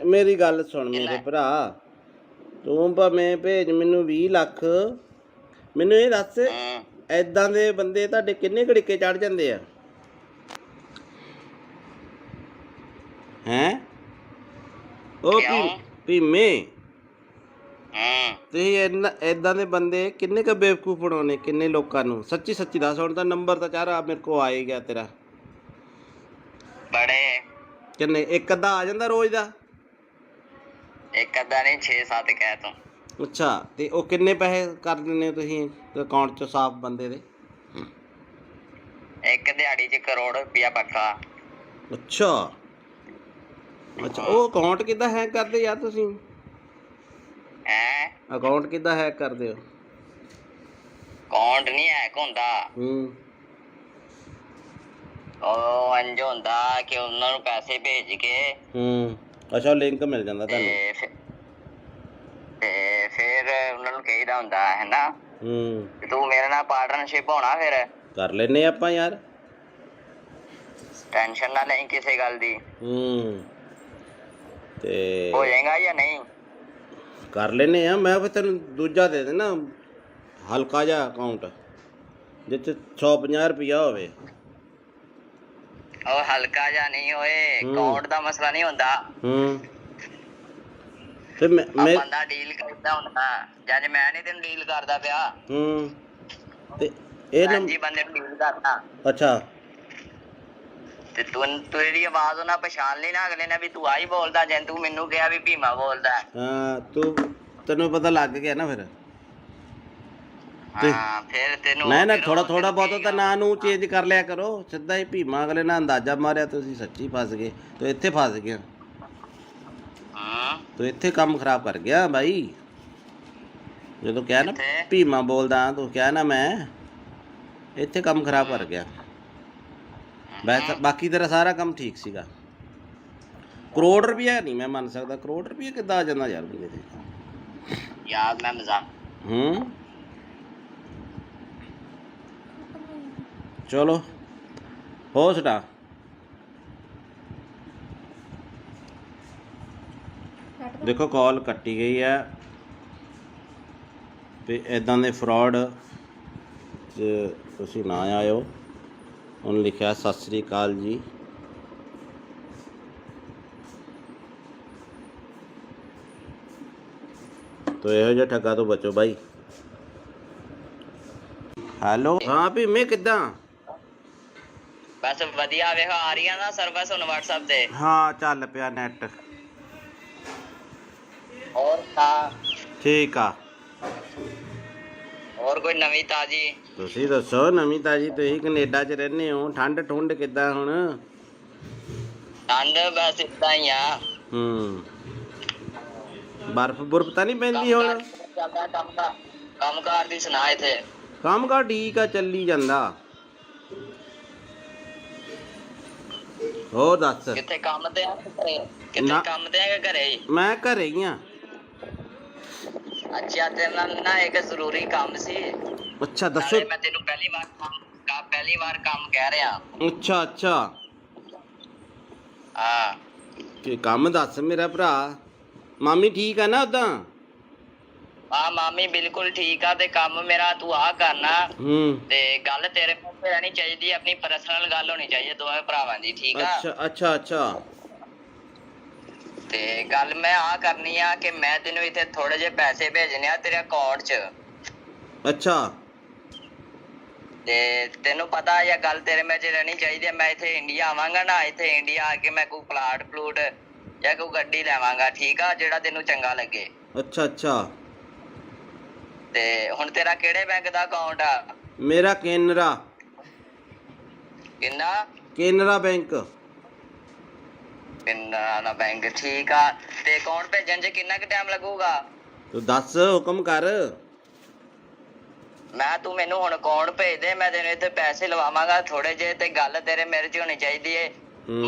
ਮੇਰੀ ਗੱਲ ਸੁਣ ਮੇਰੇ ਭਰਾ। ਤੂੰ ਭਾਵੇਂ ਭੇਜ ਮੈਨੂੰ 20 ਲੱਖ। ਮੈਨੂੰ ਇਹ ਦੱਸ, ਏਦਾਂ ਦੇ ਬੰਦੇ ਤੁਹਾਡੇ ਕਿੰਨੇ ਘੜੀਕੇ ਚੜ ਜਾਂਦੇ ਆ? ਹੈਂ? ਉਹ ਭੀਮੇ, ਤੁਸੀਂ ਇਦਾਂ ਦੇ ਬੰਦੇ ਕਿੰਨੇ ਕੁ ਬੇਵਕੂਫ ਬਣਾਉਣੇ, ਕਿੰਨੇ ਲੋਕਾਂ ਨੂੰ। ਸੱਚੀ ਸੱਚੀ ਦੱਸ, ਹੁਣ ਤਾਂ ਨੰਬਰ ਤਾਂ ਚਾਰਾ ਮੇਰੇ ਕੋਲ ਆ ਹੀ ਗਿਆ ਤੇਰਾ। ਬੜੇ ਕਿੰਨੇ? ਇੱਕ ਅੱਧਾ ਆ ਜਾਂਦਾ ਰੋਜ਼ ਦਾ? ਇੱਕ ਅੱਧਾ ਨਹੀਂ, 6-7 ਕਹਿ ਤੂੰ। ਅੱਛਾ, ਤੇ ਉਹ ਕਿੰਨੇ ਪੈਸੇ ਕਰ ਦਿੰਦੇ ਹੋ ਤੁਸੀਂ ਅਕਾਊਂਟ 'ਚ ਸਾਫ਼ ਬੰਦੇ ਦੇ? ਇੱਕ ਦਿਹਾੜੀ 'ਚ ਕਰੋੜ ਰੁਪਇਆ ਪੱਕਾ। ਅੱਛਾ ਅੱਛਾ, ਉਹ ਅਕਾਊਂਟ ਕਿੱਦਾਂ ਹੈਕ ਕਰਦੇ ਯਾਰ ਤੁਸੀਂ? ਹੈਂ? ਅਕਾਊਂਟ ਕਿੱਦਾਂ ਹੈਕ ਕਰਦੇ ਹੋ? ਅਕਾਊਂਟ ਨਹੀਂ ਹੈਕ ਹੁੰਦਾ। ਉਹ ਇੰਝ ਹੁੰਦਾ ਕਿ ਉਹਨਾਂ ਨੂੰ ਪੈਸੇ ਭੇਜ ਕੇ ਅੱਛਾ, ਲਿੰਕ ਮਿਲ ਜਾਂਦਾ ਤੁਹਾਨੂੰ? ਤੇ ਫਿਰ ਉਹਨਾਂ ਨੂੰ ਕਹੀਦਾ ਹੁੰਦਾ ਹੈ ਨਾ, ਤੂੰ ਮੇਰੇ ਨਾਲ ਪਾਰਟਨਰਸ਼ਿਪ ਹੋਣਾ, ਫਿਰ ਕਰ ਲੈਨੇ ਆਪਾਂ ਯਾਰ। ਟੈਨਸ਼ਨ ਨਾ ਲਈ ਕਿਸੇ ਗੱਲ ਦੀ। ਤੇ ਹੋ ਜਾਏਗਾ ਜਾਂ ਨਹੀਂ? ਕਰ ਲੈਨੇ ਆ। ਮੈਂ ਫਿਰ ਤੈਨੂੰ ਦੂਜਾ ਦੇ ਦੇਣਾ, ਹਲਕਾ ਜਿਹਾ ਅਕਾਊਂਟ ਜਿੱਥੇ 150 ਰੁਪਇਆ ਹੋਵੇ। ਉਹ ਹਲਕਾ ਜਿਹਾ ਨਹੀਂ ਹੋਏ, ਅਕਾਊਂਟ ਦਾ ਮਸਲਾ ਨਹੀਂ ਹੁੰਦਾ। ਤੇ ਮੈਂ ਬੰਦਾ ਡੀਲ ਕਰਦਾ ਹੁੰਦਾ, ਜਦ ਮੈਂ ਨਹੀਂ ਤੈਨੂੰ ਡੀਲ ਕਰਦਾ ਪਿਆ। ਤੇ ਇਹ ਜੀ ਬੰਦੇ ਨੂੰ ਡੀਲ ਕਰਦਾ। ਅੱਛਾ, ਤੇ ਤੇਰੀ ਆਵਾਜ਼ ਉਹਨਾਂ ਪਛਾਣ ਲਈ ਨਾ ਅਗਲੇ ਨੇ ਵੀ ਤੂੰ ਆਹੀ ਬੋਲਦਾ, ਜੇ ਤੂੰ ਮੈਨੂੰ ਕਿਹਾ ਵੀ ਭੀਮਾ ਬੋਲਦਾ। ਹਾਂ, ਤੈਨੂੰ ਪਤਾ ਲੱਗ ਗਿਆ ਨਾ ਫਿਰ। ਹਾਂ, ਫਿਰ ਤੈਨੂੰ ਨਾ ਥੋੜਾ ਬਹੁਤਾ ਤਾਂ ਨਾਂ ਨੂੰ ਚੇਂਜ ਕਰ ਲਿਆ ਕਰੋ। ਸਿੱਧਾ ਹੀ ਭੀਮਾ ਅਗਲੇ ਨਾਲ ਅੰਦਾਜ਼ਾ ਮਾਰਿਆ, ਤੁਸੀਂ ਸੱਚੀ ਫਸ ਗਏ। ਤੂੰ ਇੱਥੇ ਫਸ ਗਿਆ, ਤੂੰ ਇੱਥੇ ਕੰਮ ਖਰਾਬ ਕਰ ਗਿਆ ਬਾਈ। ਜਦੋਂ ਕਿਹਾ ਨਾ ਭੀਮਾ ਬੋਲਦਾ, ਤੂੰ ਕਿਹਾ ਨਾ ਮੈਂ, ਇੱਥੇ ਕੰਮ ਖਰਾਬ ਕਰ ਗਿਆ। ਬਾਕੀ ਤੇਰਾ ਸਾਰਾ ਕੰਮ ਠੀਕ ਸੀਗਾ। ਕਰੋੜ ਰੁਪਇਆ ਨਹੀਂ ਮੈਂ ਮੰਨ ਸਕਦਾ। ਕਰੋੜ ਰੁਪਇਆ ਕਿੱਦਾਂ ਆ ਜਾਂਦਾ ਯਾਰ ਬੰਦੇ ਤੇ? ਯਾਰ ਮੈਂ ਮਜ਼ਾਕ। ਚਲੋ ਹੋ ਸੁਣਾ। ਦੇਖੋ ਕਾਲ ਕੱਟੀ ਗਈ ਹੈ ਤੇ ਇੱਦਾਂ ਦੇ ਫਰਾਡ 'ਚ ਤੁਸੀਂ ਨਾ ਆਇਓ। ਉਹਨੇ ਲਿਖਿਆ ਸਤਿ ਸ੍ਰੀ ਅਕਾਲ ਜੀ। ਤੋ ਇਹੋ ਜਿਹੇ ਠੱਗਾ ਤੋਂ ਬਚੋ ਬਾਈ। ਹੈਲੋ, ਹਾਂ ਭੀਮੇ ਕਿੱਦਾਂ? ਬਸ ਵਧੀਆ, ਵੇਖ ਆ ਰਹੀ ਆ ਨਾ ਸਰਵਿਸ ਹੁਣ WhatsApp ਤੇ। ਹਾਂ, ਚੱਲ ਪਿਆ ਨੈਟ। ਹੋਰ ਤਾਂ ਠੀਕ ਆ। ਹੋਰ ਕੋਈ ਨਵੀਂ ਤਾਜੀ? ਤੁਸੀਂ ਦੱਸੋ ਨਵੀਂ ਤਾਜੀ। ਤੁਸੀਂ ਕੈਨੇਡਾ 'ਚ ਰਹਿੰਦੇ ਹੋ, ਠੰਡ ਠੁੰਡ ਕਿੱਦਾਂ ਹੁਣ? ਠੰਡ ਬਸ ਏਦਾਂ ਹੀ ਆ। ਬਰਫ਼ ਬੁਰਫ਼ ਤਾਂ ਨਹੀਂ ਪੈਂਦੀ ਹੁਣ? ਕੰਮ ਕਾਰ ਦੀ ਸੁਣਾ ਇੱਥੇ। ਕੰਮ ਕਾਰ ਠੀਕ ਆ, ਚੱਲੀ ਜਾਂਦਾ। ਹੋਰ ਦੱਸ। ਕਿੱਥੇ ਕੰਮ ਤੇ ਆ? ਕਿੱਥੇ ਕੰਮ ਤੇ ਆ ਕਿ ਘਰੇ ਹੀ? ਮੈਂ ਘਰੇ ਹੀ ਆ। ਅੱਛਾ, ਤੇਰੇ ਨਾਲ ਨਾ ਇੱਕ ਜ਼ਰੂਰੀ ਕੰਮ ਸੀ। ਅੱਛਾ ਦੱਸੋ। ਮੈਂ ਤੈਨੂੰ ਪਹਿਲੀ ਵਾਰ ਕੰਮ ਕਹਿ ਰਿਹਾ। ਅੱਛਾ ਅੱਛਾ, ਹਾਂ ਤੇ ਕੰਮ ਦੱਸ ਮੇਰਾ ਭਰਾ। ਮਾਮੀ ਠੀਕ ਆ ਨਾ ਉਦਾਂ? ਹਾਂ, ਮਾਮੀ ਬਿਲਕੁਲ ਠੀਕ ਆ। ਤੇ ਕੰਮ ਮੇਰਾ ਤੂੰ ਆ ਕਰਨਾ। ਤੇ ਗੱਲ ਤੇਰੇ ਮੂੰਹ ਤੇ ਰਹਿਣੀ ਚਾਹੀਦੀ, ਆਪਣੀ ਪਰਸਨਲ ਗੱਲ ਹੋਣੀ ਚਾਹੀਦੀ ਦੋਵੇਂ ਭਰਾਵਾਂ ਦੀ, ਠੀਕ ਆ? ਅੱਛਾ ਅੱਛਾ ਅੱਛਾ। ਤੇ ਗੱਲ ਮੈਂ ਆ ਕਰਨੀ ਆ ਕਿ ਮੈਂ ਤੈਨੂੰ ਇੱਥੇ ਥੋੜੇ ਜਿਹੇ ਪੈਸੇ ਭੇਜਣੇ ਆ ਤੇਰੇ ਅਕਾਊਂਟ 'ਚ। ਅੱਛਾ, ਤੇ ਤੈਨੂੰ ਪਤਾ ਇਹ ਗੱਲ ਤੇਰੇ ਮੇਰੇ 'ਚ ਰਹਿਣੀ ਚਾਹੀਦੀ ਹੈ। ਮੈਂ ਇੱਥੇ ਇੰਡੀਆ ਆਵਾਂਗਾ ਨਾ, ਇੱਥੇ ਇੰਡੀਆ ਆ ਕੇ ਮੈਂ ਕੋਈ ਪਲਾਟ ਪਲੂਟ ਜਾਂ ਕੋਈ ਗੱਡੀ ਲੈਵਾਂਗਾ, ਠੀਕ ਆ? ਜਿਹੜਾ ਤੈਨੂੰ ਚੰਗਾ ਲੱਗੇ। ਅੱਛਾ ਅੱਛਾ। ਤੇ ਹੁਣ ਤੇਰਾ ਕਿਹੜੇ ਬੈਂਕ ਦਾ ਅਕਾਊਂਟ ਆ? ਮੇਰਾ ਕੇਨਰਾ। ਕਿੰਨਾ? ਕੇਨਰਾ ਬੈਂਕ। ਕੇਨਰਾ ਬੈਂਕ, ਠੀਕ ਆ। ਤੇ ਅਕਾਊਂਟ ਭੇਜਣ 'ਚ ਕਿੰਨਾ ਕੁ ਟਾਈਮ ਲੱਗੂਗਾ? ਤੂੰ ਦੱਸ, ਹੁਕਮ ਕਰ। ਤੂੰ ਮੈਨੂੰ ਹੁਣ ਅਕਾਊਂਟ ਭੇਜ ਦੇ, ਮੈਂ ਤੈਨੂੰ ਇੱਥੇ ਪੈਸੇ ਲਵਾਵਾਂਗਾ ਥੋੜੇ ਜਿਹੇ। ਤੇ ਗੱਲ ਤੇਰੇ ਮੇਰੇ 'ਚ ਹੋਣੀ ਚਾਹੀਦੀ ਏ।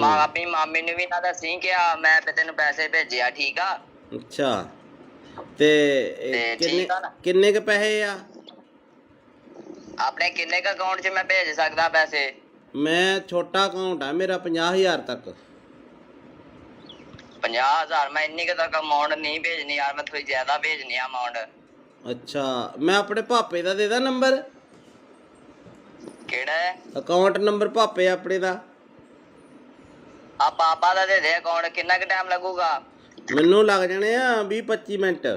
ਆਪਣੀ ਮਾਮੀ ਨੂੰ ਵੀ ਨਾ ਦੱਸੀ ਕਿ ਮੈਂ ਤੈਨੂੰ ਪੈਸੇ ਭੇਜਿਆ, ਠੀਕ ਆ? ਅੱਛਾ, ਤੇ ਕਿੰਨੇ ਕ ਪੈਸੇ ਆ ਆਪਣੇ? ਕਿੰਨੇ ਕ ਅਕਾਊਂਟ 'ਚ ਮੈਂ ਭੇਜ ਸਕਦਾ ਪੈਸੇ? ਮੈਂ ਛੋਟਾ ਅਕਾਊਂਟ ਆ ਮੇਰਾ, 50,000 ਤੱਕ। 50,000? ਮੈਂ ਇੰਨੀ ਕੁ ਤੱਕ ਅਮਾਊਂਟ ਨਹੀਂ ਭੇਜਣੀ ਯਾਰ, ਮੈਂ ਥੋੜੀ ਜ਼ਿਆਦਾ ਭੇਜਣੀ ਆ ਅਮਾਊਂਟ। ਅੱਛਾ, ਮੈਂ ਆਪਣੇ ਭਾਪੇ ਦਾ ਦੇ ਦਾਂ ਨੰਬਰ? ਕਿਹੜਾ ਅਕਾਊਂਟ ਨੰਬਰ? ਭਾਪੇ ਆਪਣੇ ਦਾ। ਪਾਪਾ ਦਾ ਦੇ ਦੇ ਅਕਾਊਂਟ। ਕਿੰਨਾ ਕੁ ਟਾਈਮ ਲੱਗੂਗਾ? ਮੈਨੂੰ ਲੱਗ ਜਾਣੇ ਆ 20-25 ਮਿੰਟ।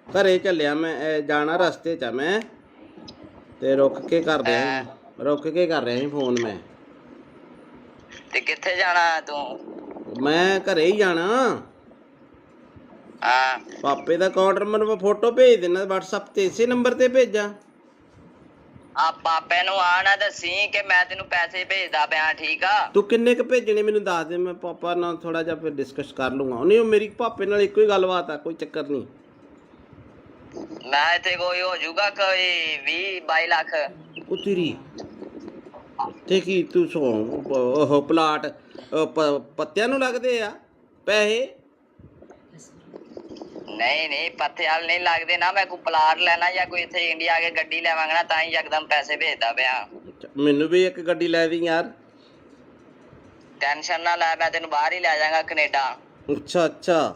ਘਰੇ ਚੱਲਿਆ ਮੈਂ, ਜਾਣਾ ਰਸਤੇ 'ਚ ਆ ਮੈਂ, ਤੇ ਰੁਕ ਕੇ ਕਰ ਰਿਹਾ ਸੀ ਫੋਨ ਮੈਂ। ਤੇ ਕਿੱਥੇ ਜਾਣਾ ਤੂੰ? ਮੈਂ ਘਰੇ ਹੀ ਜਾਣਾ। ਹਾਂ ਪਾਪੇ ਦਾ ਅਕਾਊਂਟ ਨੰਬਰ ਮੈਂ ਫੋਟੋ ਭੇਜ ਦੇਣਾ WhatsApp ਤੇ, ਇਸੇ ਨੰਬਰ ਤੇ ਭੇਜਾਂ? ਆ ਪਾਪੇ ਨੂੰ ਆ ਨਾ ਦੱਸੀ ਕਿ ਮੈਂ ਤੈਨੂੰ ਪੈਸੇ ਭੇਜਦਾ ਪਿਆ, ਠੀਕ ਆ? ਤੂੰ ਕਿੰਨੇ ਕ ਭੇਜਣੇ ਮੈਨੂੰ ਦੱਸ ਦੇ, ਮੈਂ ਪਾਪਾ ਨਾਲ ਥੋੜਾ ਜਿਹਾ ਫਿਰ ਡਿਸਕਸ ਕਰ ਲੂੰਗਾ। ਨਹੀਂ, ਉਹ ਮੇਰੀ ਪਾਪੇ ਨਾਲ ਇੱਕੋ ਹੀ ਗੱਲਬਾਤ ਆ, ਕੋਈ ਚੱਕਰ ਨਹੀਂ। ਮੈਂ ਇੱਥੇ ਕੋਈ ਹੋ ਜਾਊਗਾ ਕੋਈ 20-22 ਲੱਖ। ਉਹ ਤੇਰੀ ਤੇ ਕੀ ਤੂੰ ਉਹ ਪਲਾਟ ਪੱਤਿਆਂ ਨੂੰ ਲੱਗਦੇ ਆ ਪੈਸੇ? ਨਹੀਂ ਪੱਥੇ ਵਾਲ ਨਹੀਂ ਲੱਗਦੇ ਨਾ। ਮੈਂ ਕੋਈ ਪਲਾਟ ਲੈਣਾ ਜਾਂ ਕੋਈ ਇੱਥੇ ਇੰਡੀਆ ਆ ਕੇ ਗੱਡੀ ਲੈਵਾਂਗਾ ਨਾ, ਤਾਂ ਹੀ ਯਕਦਮ ਪੈਸੇ ਭੇਜਦਾ ਪਿਆ। ਮੈਨੂੰ ਵੀ ਇੱਕ ਗੱਡੀ ਲੈ ਦੀ ਯਾਰ। ਟੈਨਸ਼ਨ ਨਾ ਲੈ, ਮੈਂ ਤੈਨੂੰ ਬਾਹਰ ਹੀ ਲੈ ਜਾਵਾਂਗਾ, ਕੈਨੇਡਾ। ਅੱਛਾ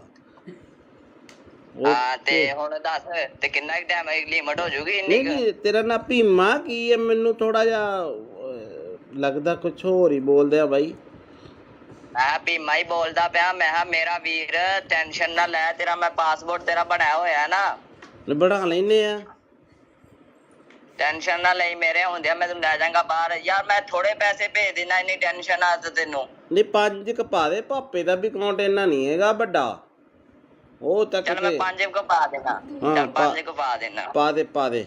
ਹਾਂ ਤੇ ਹੁਣ ਦੱਸ, ਤੇ ਕਿੰਨਾ ਟਾਈਮ ਲਿਮਟ ਹੋ ਜੂਗੀ ਇੰਨੀ? ਨਹੀਂ, ਤੇਰਾ ਨਾਂ ਭੀਮਾ ਕੀ ਹੈ? ਮੈਨੂੰ ਥੋੜਾ ਜਿਹਾ ਲੱਗਦਾ ਕੁਛ ਹੋਰ ਹੀ ਬੋਲਦੇ ਆ ਬਾਈ। ਮੈਂ ਭੀਮਾ ਹੀ ਬੋਲਦਾ ਪਿਆ। ਮੈਂ ਕਿਹਾ ਮੇਰਾ ਵੀਰ ਟੈਨਸ਼ਨ ਨਾ ਲੈ, ਤੇਰਾ ਮੈਂ ਪਾਸਪੋਰਟ ਤੇਰਾ ਬਣਾਇਆ ਹੋਇਆ ਨਾ, ਬਣਾ ਲੈਨੇ ਆ। ਟੈਨਸ਼ਨ ਨਾ ਲਈ, ਮੇਰੇ ਹੁੰਦਿਆਂ ਮੈਂ ਤੈਨੂੰ ਲੈ ਜਾਵਾਂਗਾ ਬਾਹਰ। ਯਾਰ ਮੈਂ ਥੋੜੇ ਪੈਸੇ ਭੇਜ ਦੇਣਾ, ਇੰਨੀ ਟੈਨਸ਼ਨ ਆ ਤੈਨੂੰ? ਨਹੀਂ, 5 ਕ ਪਾ ਦੇ, ਪਾਪੇ ਦਾ ਵੀ ਅਕਾਊਂਟ ਇੰਨਾ ਨਹੀਂ ਹੈਗਾ ਵੱਡਾ, ਉਹ ਤੱਕ। ਚਲ ਮੈਂ 5 ਕੁ ਪਾ ਦੇਣਾ। ਚੱਲ 5 ਕੁ ਪਾ ਦੇਣਾ। ਪਾ ਦੇ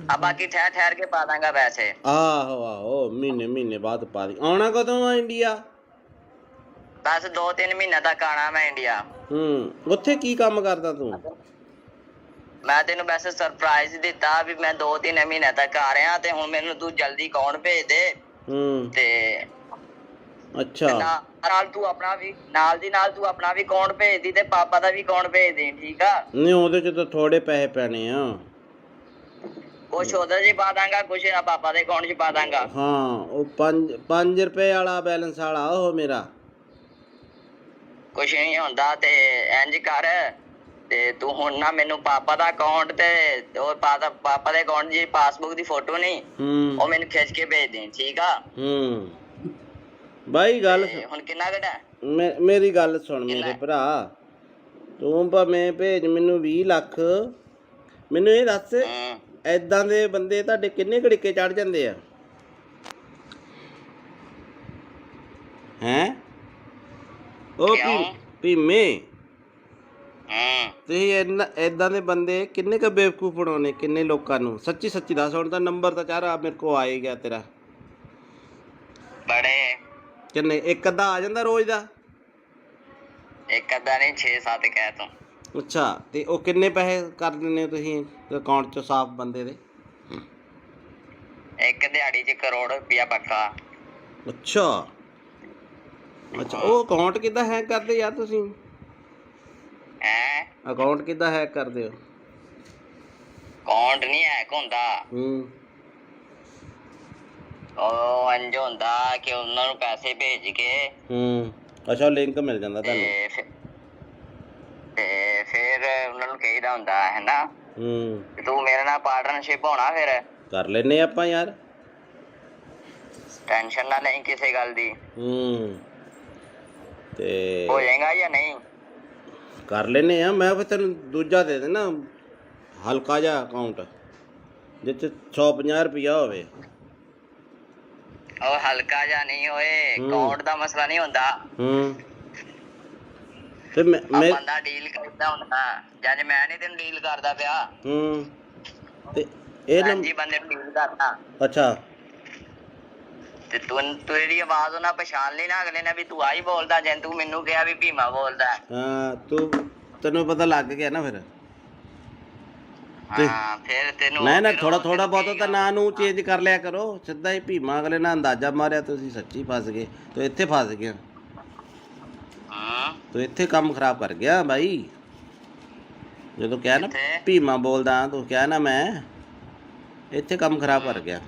ਆ ਬਾਕੀ ਠਹਿਰ ਕੇ ਪਾ ਦਾਂਗਾ ਪੈਸੇ। ਆਹੋ ਮਹੀਨੇ ਬਾਅਦ ਪਾ ਦੀ। ਆਉਣਾ ਕਦੋਂ ਆ ਇੰਡੀਆ? ਬਸ 2-3 ਮਹੀਨੇ ਤੱਕ ਆਣਾ ਮੈਂ ਇੰਡੀਆ। ਉੱਥੇ ਕੀ ਕੰਮ ਕਰਦਾ ਤੂੰ? ਮੈਂ ਤੈਨੂੰ ਵੈਸੇ ਸਰਪ੍ਰਾਈਜ਼ ਦਿੱਤਾ ਵੀ ਮੈਂ 2-3 ਮਹੀਨੇ ਤੱਕ ਆ ਰਿਹਾ, ਤੇ ਹੁਣ ਮੈਨੂੰ ਤੂੰ ਜਲਦੀ ਅਕਾਊਂਟ ਭੇਜ ਦੇ। ਤੇ ਅੱਛਾ, ਨਾਲ ਤੂੰ ਆਪਣਾ ਵੀ ਨਾਲ ਤੂੰ ਆਪਣਾ ਵੀ ਅਕਾਊਂਟ ਭੇਜ ਦੀ, ਤੇ ਪਾਪਾ ਦਾ ਵੀ ਅਕਾਊਂਟ ਭੇਜ ਦੇ, ਠੀਕ ਆ? ਨਹੀਂ, ਉਹਦੇ ਚ ਤਾਂ ਥੋੜੇ ਪੈਸੇ ਪੈਣੇ ਆ। ਕੁਛ ਉਹਦੇ ਚ ਪਾ ਦਾਂਗਾ, ਕੁਛ ਪਾਪਾ ਦੇ ਅਕਾਊਂਟ ਚ ਪਾ ਦਾਂਗਾ। ਹਾਂ, ਉਹ 5 ਰੁਪਏ ਵਾਲਾ ਬੈਲੈਂਸ ਵਾਲਾ ਉਹ ਮੇਰਾ। ਕੁਛ ਨਹੀਂ ਹੁੰਦਾ, ਤੇ ਇੰਜ ਕਰ, ਤੇ ਤੂੰ ਹੁਣ ਨਾ ਮੈਨੂੰ ਪਾਪਾ ਦਾ ਅਕਾਊਂਟ ਤੇ ਉਹ ਪਾਪਾ ਦੇ ਅਕਾਊਂਟ ਦੀ ਪਾਸਬੁੱਕ ਦੀ ਫੋਟੋ ਨਹੀਂ, ਉਹ ਮੈਨੂੰ ਖਿੱਚ ਕੇ ਭੇਜ ਦੇ, ਠੀਕ ਆ? ਬਾਈ ਗੱਲ ਹੁਣ ਕਿੰਨਾ ਘਟਾ? ਮੇਰੀ ਗੱਲ ਸੁਣ ਮੇਰੇ ਭਰਾ, ਤੂੰ ਭਾਵੇਂ ਭੇਜ ਮੈਨੂੰ 20 ਲੱਖ। ਮੈਨੂੰ ਇਹ ਦੱਸ, ਏਦਾਂ ਦੇ ਬੰਦੇ ਤੁਹਾਡੇ ਕਿੰਨੇ ਘੜੀਕੇ ਚੜ ਜਾਂਦੇ ਆ? ਹੈਂ ਉਹ ਭੀਮੇ, ਤੁਸੀਂ ਏਦਾਂ ਦੇ ਬੰਦੇ ਕਿੰਨੇ ਕ ਬੇਵਕੂਫ ਬਣਾਉਣੇ, ਕਿੰਨੇ ਲੋਕਾਂ ਨੂੰ? ਸੱਚੀ ਦੱਸ। ਹੁਣ ਤਾਂ ਨੰਬਰ ਤਾਂ ਚਾਰਾ ਮੇਰੇ ਕੋਲ ਆ ਹੀ ਗਿਆ ਤੇਰਾ। ਬੜੇ ਕਿੰਨੇ? ਇੱਕ ਅੱਧਾ ਆ ਜਾਂਦਾ ਰੋਜ਼ ਦਾ? ਇੱਕ ਅੱਧਾ ਨਹੀਂ, 6-7 ਕਹਿ ਤੂੰ। ਅੱਛਾ, ਤੇ ਉਹ ਕਿੰਨੇ ਪੈਸੇ ਕਰ ਦਿੰਦੇ ਹੋ ਤੁਸੀਂ ਅਕਾਊਂਟ 'ਚ ਸਾਫ਼ ਬੰਦੇ ਦੇ? ਇੱਕ ਦਿਹਾੜੀ 'ਚ ਕਰੋੜ ਰੁਪਇਆ ਪੱਕਾ। ਅੱਛਾ, ਉਹ ਅਕਾਊਂਟ ਕਿੱਦਾਂ ਹੈਕ ਕਰਦੇ ਯਾਰ ਤੁਸੀਂ? ਅਕਾਊਂਟ ਕਿੱਦਾਂ ਹੈਕ ਕਰਦੇ ਹੋ? ਅਕਾਊਂਟ ਨਹੀਂ ਹੈਕ ਹੁੰਦਾ। ਉਹ ਇੰਝ ਹੁੰਦਾ ਕਿ ਉਹਨਾਂ ਨੂੰ ਪੈਸੇ ਭੇਜ ਕੇ ਅੱਛਾ, ਲਿੰਕ ਮਿਲ ਜਾਂਦਾ ਤੁਹਾਨੂੰ, ਤੇ ਫਿਰ ਉਹਨਾਂ ਨੂੰ ਕਹੀਦਾ ਹੁੰਦਾ ਹੈ ਨਾ, ਤੂੰ ਮੇਰੇ ਨਾਲ ਪਾਰਟਨਰਸ਼ਿਪ ਹੋਣਾ, ਫਿਰ ਕਰ ਲੈਨੇ ਆਪਾਂ ਯਾਰ। ਟੈਨਸ਼ਨ ਨਾ ਲਈ ਕਿਸੇ ਗੱਲ ਦੀ। ਤੇ ਹੋ ਜਾਏਗਾ ਜਾਂ ਨਹੀਂ? ਕਰ ਲੈਨੇ ਆ। ਮੈਂ ਫਿਰ ਤੈਨੂੰ ਦੂਜਾ ਦੇ ਦੇਣਾ, ਹਲਕਾ ਜਿਹਾ ਅਕਾਊਂਟ ਜਿਹ 'ਚ 150 ਰੁਪਇਆ ਹੋਵੇ। ਉਹ ਹਲਕਾ ਜਿਹਾ ਨਹੀਂ ਹੋਏ, ਅਕਾਊਂਟ ਦਾ ਮਸਲਾ ਨਹੀਂ ਹੁੰਦਾ। ਤੇ ਬੰਦਾ ਡੀਲ ਕਰਦਾ ਹੁੰਦਾ, ਜਦ ਮੈਂ ਨਹੀਂ ਤੈਨੂੰ ਡੀਲ ਕਰਦਾ ਪਿਆ। ਤੇ ਇਹ ਜੀ ਬੰਦੇ ਨੂੰ ਡੀਲ ਕਰਦਾ। ਅੱਛਾ, ਤੇ ਤੂੰ ਇਹਦੀ ਆਵਾਜ਼ ਉਹਨਾਂ ਪਛਾਣ ਲਈ ਨਾ, ਅਗਲੇ ਨੇ ਵੀ ਤੂੰ ਆਹੀ ਬੋਲਦਾ, ਜੇ ਤੂੰ ਮੈਨੂੰ ਕਿਹਾ ਵੀ ਭੀਮਾ ਬੋਲਦਾ। ਹਾਂ, ਤੈਨੂੰ ਪਤਾ ਲੱਗ ਗਿਆ ਨਾ ਫਿਰ। ਹਾਂ, ਫਿਰ ਤੈਨੂੰ ਨਾ ਥੋੜਾ ਬਹੁਤਾ ਤਾਂ ਨਾਂ ਨੂੰ ਚੇਂਜ ਕਰ ਲਿਆ ਕਰੋ। ਸਿੱਧਾ ਹੀ ਭੀਮਾ ਅਗਲੇ ਨਾਲ ਅੰਦਾਜ਼ਾ ਮਾਰਿਆ, ਤੁਸੀਂ ਸੱਚੀ ਫਸ ਗਏ। ਤੂੰ ਇੱਥੇ ਫਸ ਗਿਆ, ਤੂੰ ਇੱਥੇ ਕੰਮ ਖਰਾਬ ਕਰ ਗਿਆ ਬਾਈ। ਜਦੋਂ ਕਿਹਾ ਨਾ ਭੀਮਾ ਬੋਲਦਾ, ਤੂੰ ਕਿਹਾ ਨਾ ਮੈਂ, ਇੱਥੇ ਕੰਮ ਖਰਾਬ ਕਰ ਗਿਆ।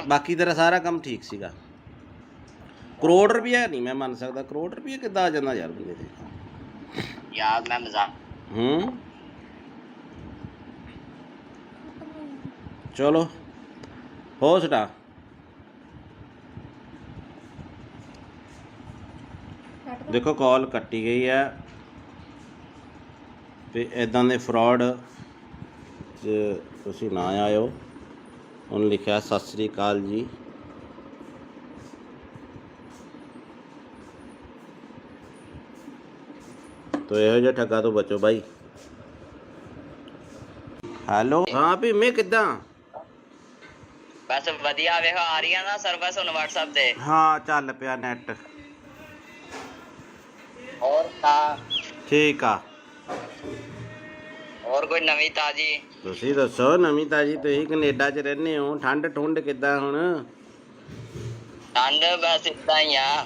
ਬਾਕੀ ਤੇਰਾ ਸਾਰਾ ਕੰਮ ਠੀਕ ਸੀਗਾ। ਕਰੋੜ ਰੁਪਇਆ ਨਹੀਂ ਮੈਂ ਮੰਨ ਸਕਦਾ। ਕਰੋੜ ਰੁਪਇਆ ਕਿੱਦਾਂ ਆ ਜਾਂਦਾ ਯਾਰ ਬੰਦੇ ਤੇ? ਯਾਰ ਮੈਂ ਮਜ਼ਾਕ। ਚਲੋ ਹੋ ਸਟਾ। ਦੇਖੋ ਕਾਲ ਕੱਟੀ ਗਈ ਹੈ। ਤੇ ਇਦਾਂ ਦੇ ਫਰਾਡ 'ਚ ਤੁਸੀਂ ਨਾ ਆਇਓ। ਉਹਨੇ ਲਿਖਿਆ ਸਤਿ ਸ੍ਰੀ ਅਕਾਲ ਜੀ। ਤੋ ਇਹੋ ਜਿਹੇ ਠੱਗਾਂ ਤੋਂ ਬਚੋ ਬਾਈ। ਹੈਲੋ, ਹਾਂ ਭੀਮੇ ਕਿੱਦਾਂ? ਬਸ ਵਧੀਆ ਵੇਖ ਆ ਰਹੀ ਆ ਨਾ ਸਰਵਿਸ ਹੁਣ WhatsApp ਤੇ। ਹਾਂ ਚੱਲ ਪਿਆ ਨੈਟ। ਹੋਰ ਤਾਂ ਠੀਕ ਆ। ਹੋਰ ਕੋਈ ਨਵੀਂ ਤਾਜੀ? ਤੁਸੀਂ ਦੱਸੋ ਨਵੀਂ ਤਾਜੀ। ਤੁਸੀਂ ਕੈਨੇਡਾ 'ਚ ਰਹਿੰਦੇ ਹੋ, ਠੰਡ ਠੁੰਡ ਕਿੱਦਾਂ ਹੁਣ? ਠੰਡ ਬਸ ਇਦਾਂ ਹੀ ਆ।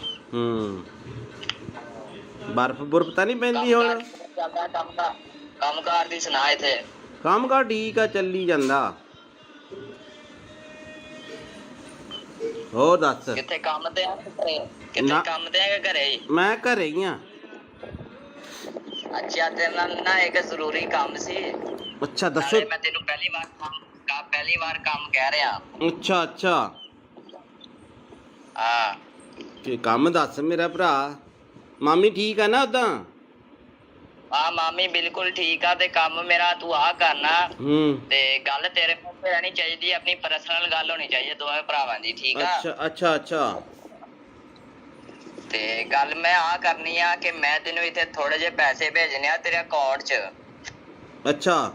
ਬਰਫ਼ ਬੁਰਫ਼ ਤਾਂ ਨਹੀਂ ਪੈਂਦੀ ਹੁਣ? ਚੱਲਦਾ ਕੰਮ ਕਾਰ ਦੀ ਸੁਣਾ ਇੱਥੇ। ਕੰਮ ਕਾਰ ਠੀਕ ਆ, ਚੱਲੀ ਜਾਂਦਾ। ਹੋਰ ਦੱਸ। ਕਿੱਥੇ ਕੰਮ ਤੇ ਆ ਘਰੇ? ਕਿੱਥੇ ਨਾ। ਕੰਮ ਤੇ ਆ ਕਿ ਘਰੇ ਹੀ? ਮੈਂ ਘਰੇ ਹੀ ਆ। ਅੱਛਾ ਤੇਰੇ ਨਾਲ ਨਾ ਇੱਕ ਜ਼ਰੂਰੀ ਕੰਮ ਸੀ। ਅੱਛਾ ਦੱਸੋ। ਮੈਂ ਤੈਨੂੰ ਪਹਿਲੀ ਵਾਰ ਕੰਮ ਕਹਿ ਰਿਹਾ। ਅੱਛਾ ਅੱਛਾ। ਹਾਂ ਤੇ ਕੰਮ ਦੱਸ ਮੇਰਾ ਭਰਾ। ਮਾਮੀ ਠੀਕ ਆ ਨਾ ਉਦਾਂ? ਹਾਂ ਮਾਮੀ ਬਿਲਕੁਲ ਠੀਕ ਆ। ਤੇ ਕੰਮ ਮੇਰਾ ਤੂੰ ਆ ਕਰਨਾ। ਤੇ ਗੱਲ ਤੇਰੇ ਮੂੰਹ ਤੇ ਰਹਿਣੀ ਚਾਹੀਦੀ, ਆਪਣੀ ਪਰਸਨਲ ਗੱਲ ਹੋਣੀ ਚਾਹੀਦੀ ਦੋਵੇਂ ਭਰਾਵਾਂ ਦੀ, ਠੀਕ ਆ? ਅੱਛਾ ਅੱਛਾ ਅੱਛਾ। ਤੇ ਗੱਲ ਮੈਂ ਆ ਕਰਨੀ ਆ ਕਿ ਮੈਂ ਤੈਨੂੰ ਇੱਥੇ ਥੋੜੇ ਜਿਹੇ ਪੈਸੇ ਭੇਜਣੇ ਆ ਤੇਰੇ ਅਕਾਊਂਟ 'ਚ। ਅੱਛਾ।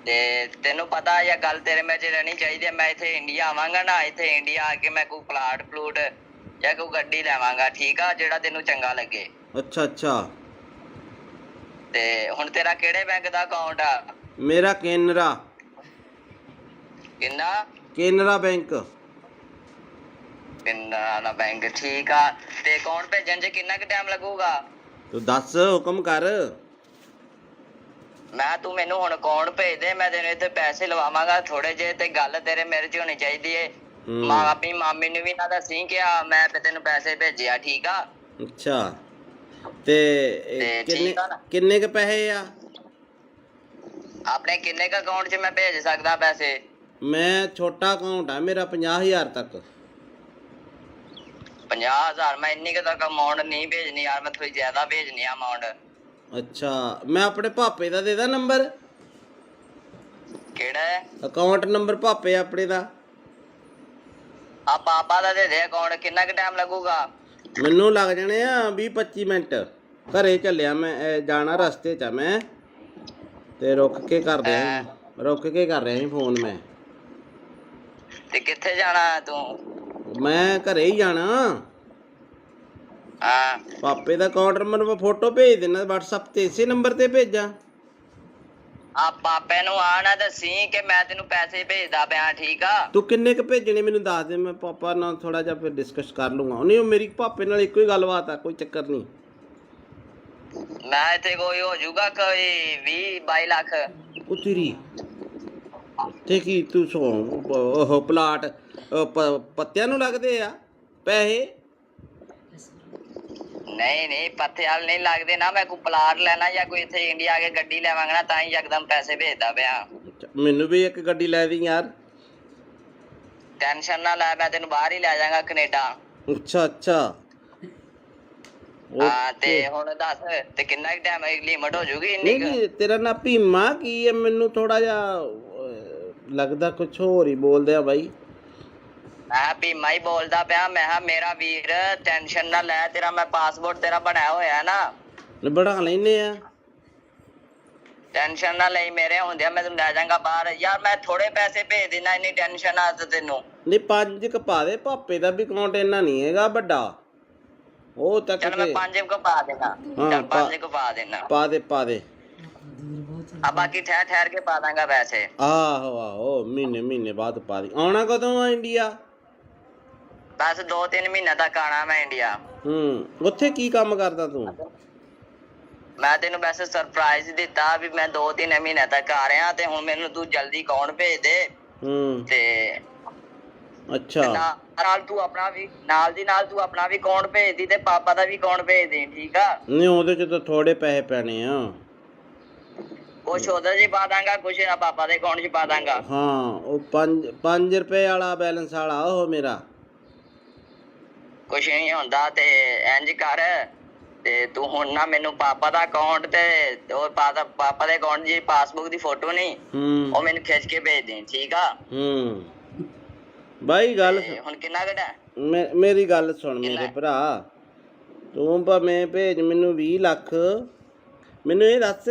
ਤੇ ਤੈਨੂੰ ਪਤਾ ਇਹ ਗੱਲ ਤੇਰੇ ਮੇਰੇ 'ਚ ਰਹਿਣੀ ਚਾਹੀਦੀ ਹੈ। ਮੈਂ ਇੱਥੇ ਇੰਡੀਆ ਆਵਾਂਗਾ ਨਾ, ਇੱਥੇ ਇੰਡੀਆ ਆ ਕੇ ਮੈਂ ਕੋਈ ਪਲਾਟ ਪਲੂਟ ਜਾਂ ਕੋਈ ਗੱਡੀ ਲੈਵਾਂਗਾ, ਠੀਕ ਆ? ਜਿਹੜਾ ਤੈਨੂੰ ਚੰਗਾ ਲੱਗੇ। ਅੱਛਾ ਅੱਛਾ। ਤੇ ਹੁਣ ਤੇਰਾ ਕਿਹੜੇ ਬੈਂਕ ਦਾ ਅਕਾਊਂਟ ਆ? ਮੇਰਾ ਕੇਨਰਾ। ਕਿੰਨਾ? ਕੇਨਰਾ ਬੈਂਕ। ਕੇਨਰਾ ਬੈਂਕ, ਠੀਕ ਆ। ਤੇ ਅਕਾਊਂਟ ਭੇਜਣ 'ਚ ਕਿੰਨਾ ਕੁ ਟਾਈਮ ਲੱਗੂਗਾ? ਤੂੰ ਦੱਸ, ਹੁਕਮ ਕਰ। ਮੈਂ ਤੂੰ ਮੈਨੂੰ ਹੁਣ ਅਕਾਊਂਟ ਭੇਜ ਦੇ, ਮੈਂ ਤੈਨੂੰ ਇੱਥੇ ਪੈਸੇ ਲਵਾਵਾਂਗਾ ਥੋੜੇ ਜਿਹੇ। ਤੇ ਗੱਲ ਤੇਰੇ ਮੇਰੇ 'ਚ ਹੋਣੀ ਚਾਹੀਦੀ ਏ। ਆਪਣੀ ਮਾਮੀ ਨੂੰ ਵੀ ਨਾ ਦੱਸੀ ਕਿ ਮੈਂ ਤੈਨੂੰ ਪੈਸੇ ਭੇਜਿਆ, ਠੀਕ ਆ? ਅੱਛਾ। ਤੇ ਕਿੰਨੇ ਕ ਪੈਸੇ ਆ ਆਪਣੇ? ਕਿੰਨੇ ਕ ਅਕਾਊਂਟ 'ਚ ਮੈਂ ਭੇਜ ਸਕਦਾ ਪੈਸੇ? ਮੈਂ ਛੋਟਾ ਅਕਾਊਂਟ ਆ ਮੇਰਾ, 50,000 ਤੱਕ। 50,000? ਮੈਂ ਇੰਨੀ ਕੁ ਤੱਕ ਅਮਾਊਂਟ ਨਹੀਂ ਭੇਜਣੀ ਯਾਰ, ਮੈਂ ਥੋੜੀ ਜ਼ਿਆਦਾ ਭੇਜਣੀ ਆ ਅਮਾਊਂਟ। ਅੱਛਾ, ਮੈਂ ਆਪਣੇ ਭਾਪੇ ਦਾ ਦੇ ਦਾਂ ਨੰਬਰ? ਕਿਹੜਾ ਅਕਾਊਂਟ ਨੰਬਰ? ਭਾਪੇ ਆਪਣੇ ਦਾ। ਆ ਪਾਪਾ ਦਾ ਦੇ ਦੇ ਅਕਾਊਂਟ। ਕਿੰਨਾ ਕੁ ਟਾਈਮ ਲੱਗੂਗਾ? ਮੈਨੂੰ ਲੱਗ ਜਾਣੇ ਆ 20-25 ਮਿੰਟ। ਘਰੇ ਚੱਲਿਆ ਮੈਂ, ਜਾਣਾ ਰਸਤੇ 'ਚ ਆ ਮੈਂ। ਤੇ ਰੁਕ ਕੇ ਕਰ ਰਿਹਾ ਸੀ ਫੋਨ ਮੈਂ। ਤੇ ਕਿੱਥੇ ਜਾਣਾ ਤੂੰ? ਮੈਂ ਘਰੇ ਹੀ ਜਾਣਾ। ਹਾਂ ਪਾਪੇ ਦਾ ਅਕਾਊਂਟ ਨੰਬਰ ਮੈਂ ਫੋਟੋ ਭੇਜ ਦੇਣਾ WhatsApp ਤੇ, ਇਸੇ ਨੰਬਰ ਤੇ ਭੇਜਾਂ? ਆ ਪਾਪੇ ਨੂੰ ਆ ਨਾ ਦੱਸੀ ਕਿ ਮੈਂ ਤੈਨੂੰ ਪੈਸੇ ਭੇਜਦਾ ਪਿਆ, ਠੀਕ ਆ? ਤੂੰ ਕਿੰਨੇ ਕ ਭੇਜਣੇ ਮੈਨੂੰ ਦੱਸ ਦੇ, ਮੈਂ ਪਾਪਾ ਨਾਲ ਥੋੜਾ ਜਿਹਾ ਫਿਰ ਡਿਸਕਸ ਕਰ ਲੂੰਗਾ। ਨਹੀਂ, ਉਹ ਮੇਰੀ ਪਾਪੇ ਨਾਲ ਇੱਕੋ ਹੀ ਗੱਲਬਾਤ ਆ, ਕੋਈ ਚੱਕਰ ਨਹੀਂ। ਮੈਂ ਇੱਥੇ ਕੋਈ ਹੋ ਜਾਊਗਾ ਕੋਈ 20-22 ਲੱਖ। ਉਹ ਤੇਰੀ ਤੇ ਕੀ ਤੂੰ ਉਹ ਪਲਾਟ ਪੱਤਿਆਂ ਨੂੰ ਲੱਗਦੇ ਆ ਪੈਸੇ? ਨਹੀਂ ਪੱਥੇ ਵਾਲ ਨਹੀਂ ਲੱਗਦੇ ਨਾ। ਮੈਂ ਕੋਈ ਪਲਾਟ ਲੈਣਾ ਜਾਂ ਕੋਈ ਇੱਥੇ ਇੰਡੀਆ ਆ ਕੇ ਗੱਡੀ ਲੈਵਾਂਗਾ ਨਾ, ਤਾਂ ਹੀ ਯਕਦਮ ਪੈਸੇ ਭੇਜਦਾ ਪਿਆ। ਮੈਨੂੰ ਵੀ ਇੱਕ ਗੱਡੀ ਲੈ ਦੀ ਯਾਰ। ਟੈਨਸ਼ਨ ਨਾ ਲੈ, ਮੈਂ ਤੈਨੂੰ ਬਾਹਰ ਹੀ ਲੈ ਜਾਵਾਂਗਾ ਕੈਨੇਡਾ। ਅੱਛਾ ਅੱਛਾ। ਹਾਂ ਤੇ ਹੁਣ ਦੱਸ ਤੇ ਕਿੰਨਾ ਟਾਈਮ ਲਿਮਟ ਹੋ ਜੂਗੀ ਇੰਨੀ? ਨਹੀਂ, ਤੇਰਾ ਨਾਂ ਭੀਮਾ ਕੀ ਹੈ? ਮੈਨੂੰ ਥੋੜਾ ਜਿਹਾ ਲੱਗਦਾ ਕੁਛ ਹੋਰ ਹੀ ਬੋਲਦੇ ਆ ਬਾਈ। ਮੈਂ ਭੀਮਾ ਹੀ ਬੋਲਦਾ ਪਿਆ। ਮੈਂ ਕਿਹਾ ਮੇਰਾ ਵੀਰ ਟੈਨਸ਼ਨ ਨਾ ਲੈ, ਤੇਰਾ ਮੈਂ ਪਾਸਪੋਰਟ ਤੇਰਾ ਬਣਾਇਆ ਹੋਇਆ ਨਾ। ਬਣਾ ਲੈਨੇ ਆ। ਟੈਨਸ਼ਨ ਨਾ ਲਈ, ਮੇਰੇ ਹੁੰਦਿਆਂ ਮੈਂ ਤੈਨੂੰ ਲੈ ਜਾਵਾਂਗਾ ਬਾਹਰ। ਯਾਰ ਮੈਂ ਥੋੜੇ ਪੈਸੇ ਭੇਜ ਦੇਣਾ, ਇੰਨੀ ਟੈਨਸ਼ਨ ਆ ਤੈਨੂੰ? ਨਹੀਂ 5 ਕ ਪਾ ਦੇ। ਭਾਪੇ ਦਾ ਵੀ ਅਕਾਊਂਟ ਇੰਨਾ ਨਹੀਂ ਹੈਗਾ ਵੱਡਾ। ਉਹ ਤੱਕ ਚੱਲ ਮੈਂ 5 ਕੁ ਪਾ ਦੇਣਾ। ਚੱਲ 5 ਕੁ ਪਾ ਦੇਣਾ। ਪਾ ਦੇ। ਆ ਬਾਕੀ ਠਹਿਰ ਕੇ ਪਾ ਦਾਂਗਾ ਪੈਸੇ। ਆਹੋ ਮਹੀਨੇ ਬਾਅਦ ਪਾ ਦੀ। ਆਉਣਾ ਕਦੋਂ ਆ ਇੰਡੀਆ? ਬਸ 2-3 ਮਹੀਨੇ ਤੱਕ ਆਣਾ ਮੈਂ ਇੰਡੀਆ। ਉੱਥੇ ਕੀ ਕੰਮ ਕਰਦਾ ਤੂੰ? ਮੈਂ ਤੈਨੂੰ ਵੈਸੇ ਸਰਪ੍ਰਾਈਜ਼ ਦਿੱਤਾ ਵੀ ਮੈਂ 2-3 ਮਹੀਨੇ ਤੱਕ ਆ ਰਿਹਾ, ਤੇ ਹੁਣ ਮੈਨੂੰ ਤੂੰ ਜਲਦੀ ਅਕਾਊਂਟ ਭੇਜ ਦੇ। ਤੇ ਅੱਛਾ, ਨਾਲ ਤੂੰ ਆਪਣਾ ਵੀ ਨਾਲ ਤੂੰ ਆਪਣਾ ਵੀ ਅਕਾਊਂਟ ਭੇਜ ਦੀ ਤੇ ਪਾਪਾ ਦਾ ਵੀ ਅਕਾਊਂਟ ਭੇਜ ਦੇ, ਠੀਕ ਆ? ਨਹੀਂ ਉਹਦੇ ਚ ਤਾਂ ਥੋੜੇ ਪੈਸੇ ਪੈਣੇ ਆ। ਕੁਛ ਉਹਦੇ 'ਚ ਪਾ ਦਾਂਗਾ, ਕੁਛ ਪਾਪਾ ਦੇ ਅਕਾਊਂਟ 'ਚ ਪਾ ਦਾਂਗਾ। ਹਾਂ, ਉਹ 5 ਰੁਪਏ ਵਾਲਾ ਬੈਲੈਂਸ ਵਾਲਾ ਉਹ ਮੇਰਾ। ਕੁਛ ਨਹੀਂ ਹੁੰਦਾ ਤੇ ਇੰਜ ਕਰ, ਤੇ ਤੂੰ ਹੁਣ ਨਾ ਮੈਨੂੰ ਪਾਪਾ ਦਾ ਅਕਾਊਂਟ ਤੇ ਉਹ ਪਾਪਾ ਦੇ ਅਕਾਊਂਟ ਦੀ ਪਾਸਬੁੱਕ ਦੀ ਫੋਟੋ ਨਹੀਂ ਉਹ ਮੈਨੂੰ ਖਿੱਚ ਕੇ ਭੇਜ ਦੇ, ਠੀਕ ਆ? ਬਾਈ ਗੱਲ ਹੁਣ ਕਿੰਨਾ ਘਟਾ? ਮੇਰੀ ਗੱਲ ਸੁਣ ਮੇਰੇ ਭਰਾ, ਤੂੰ ਭਾਵੇਂ ਭੇਜ ਮੈਨੂੰ 20 ਲੱਖ, ਮੈਨੂੰ ਇਹ ਦੱਸ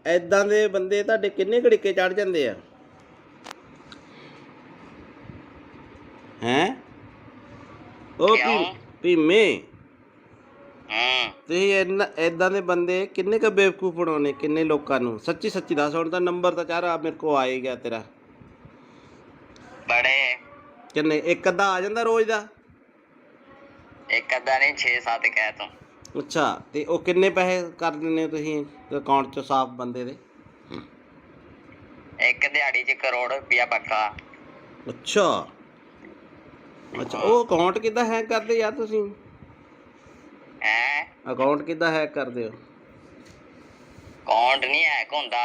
ਏਦਾਂ ਦੇ ਬੰਦੇ ਤੁਹਾਡੇ ਕਿੰਨੇ ਘੜੀਕੇ ਚੜ ਜਾਂਦੇ ਆ ਹੈਂ? ਉਹ ਭੀਮੇ ਤੁਸੀਂ ਏਦਾਂ ਦੇ ਬੰਦੇ ਕਿੰਨੇ ਕੁ ਬੇਵਕੂਫ ਬਣਾਉਣੇ, ਕਿੰਨੇ ਲੋਕਾਂ ਨੂੰ? ਸੱਚੀ ਸੱਚੀ ਦੱਸ। ਹੁਣ ਤਾਂ ਨੰਬਰ ਤਾਂ ਚਾਰ ਮੇਰੇ ਕੋਲ ਆ ਹੀ ਗਿਆ ਤੇਰਾ। ਬੜੇ ਕਿੰਨੇ? ਇੱਕ ਅੱਧਾ ਆ ਜਾਂਦਾ ਰੋਜ਼ ਦਾ? ਇੱਕ ਅੱਧਾ ਨਹੀਂ, 6-7 ਕਹਿ ਤੂੰ। ਅੱਛਾ, ਤੇ ਉਹ ਕਿੰਨੇ ਪੈਸੇ ਕਰ ਦਿੰਦੇ ਹੋ ਤੁਸੀਂ ਅਕਾਊਂਟ 'ਚ ਸਾਫ਼ ਬੰਦੇ ਦੇ? ਇੱਕ ਦਿਹਾੜੀ 'ਚ ਕਰੋੜ ਰੁਪਇਆ ਪੱਕਾ। ਅੱਛਾ ਅੱਛਾ, ਉਹ ਅਕਾਊਂਟ ਕਿੱਦਾਂ ਹੈਕ ਕਰਦੇ ਯਾਰ ਤੁਸੀਂ? ਹੈਂ? ਅਕਾਊਂਟ ਕਿੱਦਾਂ ਹੈਕ ਕਰਦੇ ਹੋ? ਅਕਾਊਂਟ ਨਹੀਂ ਹੈਕ ਹੁੰਦਾ,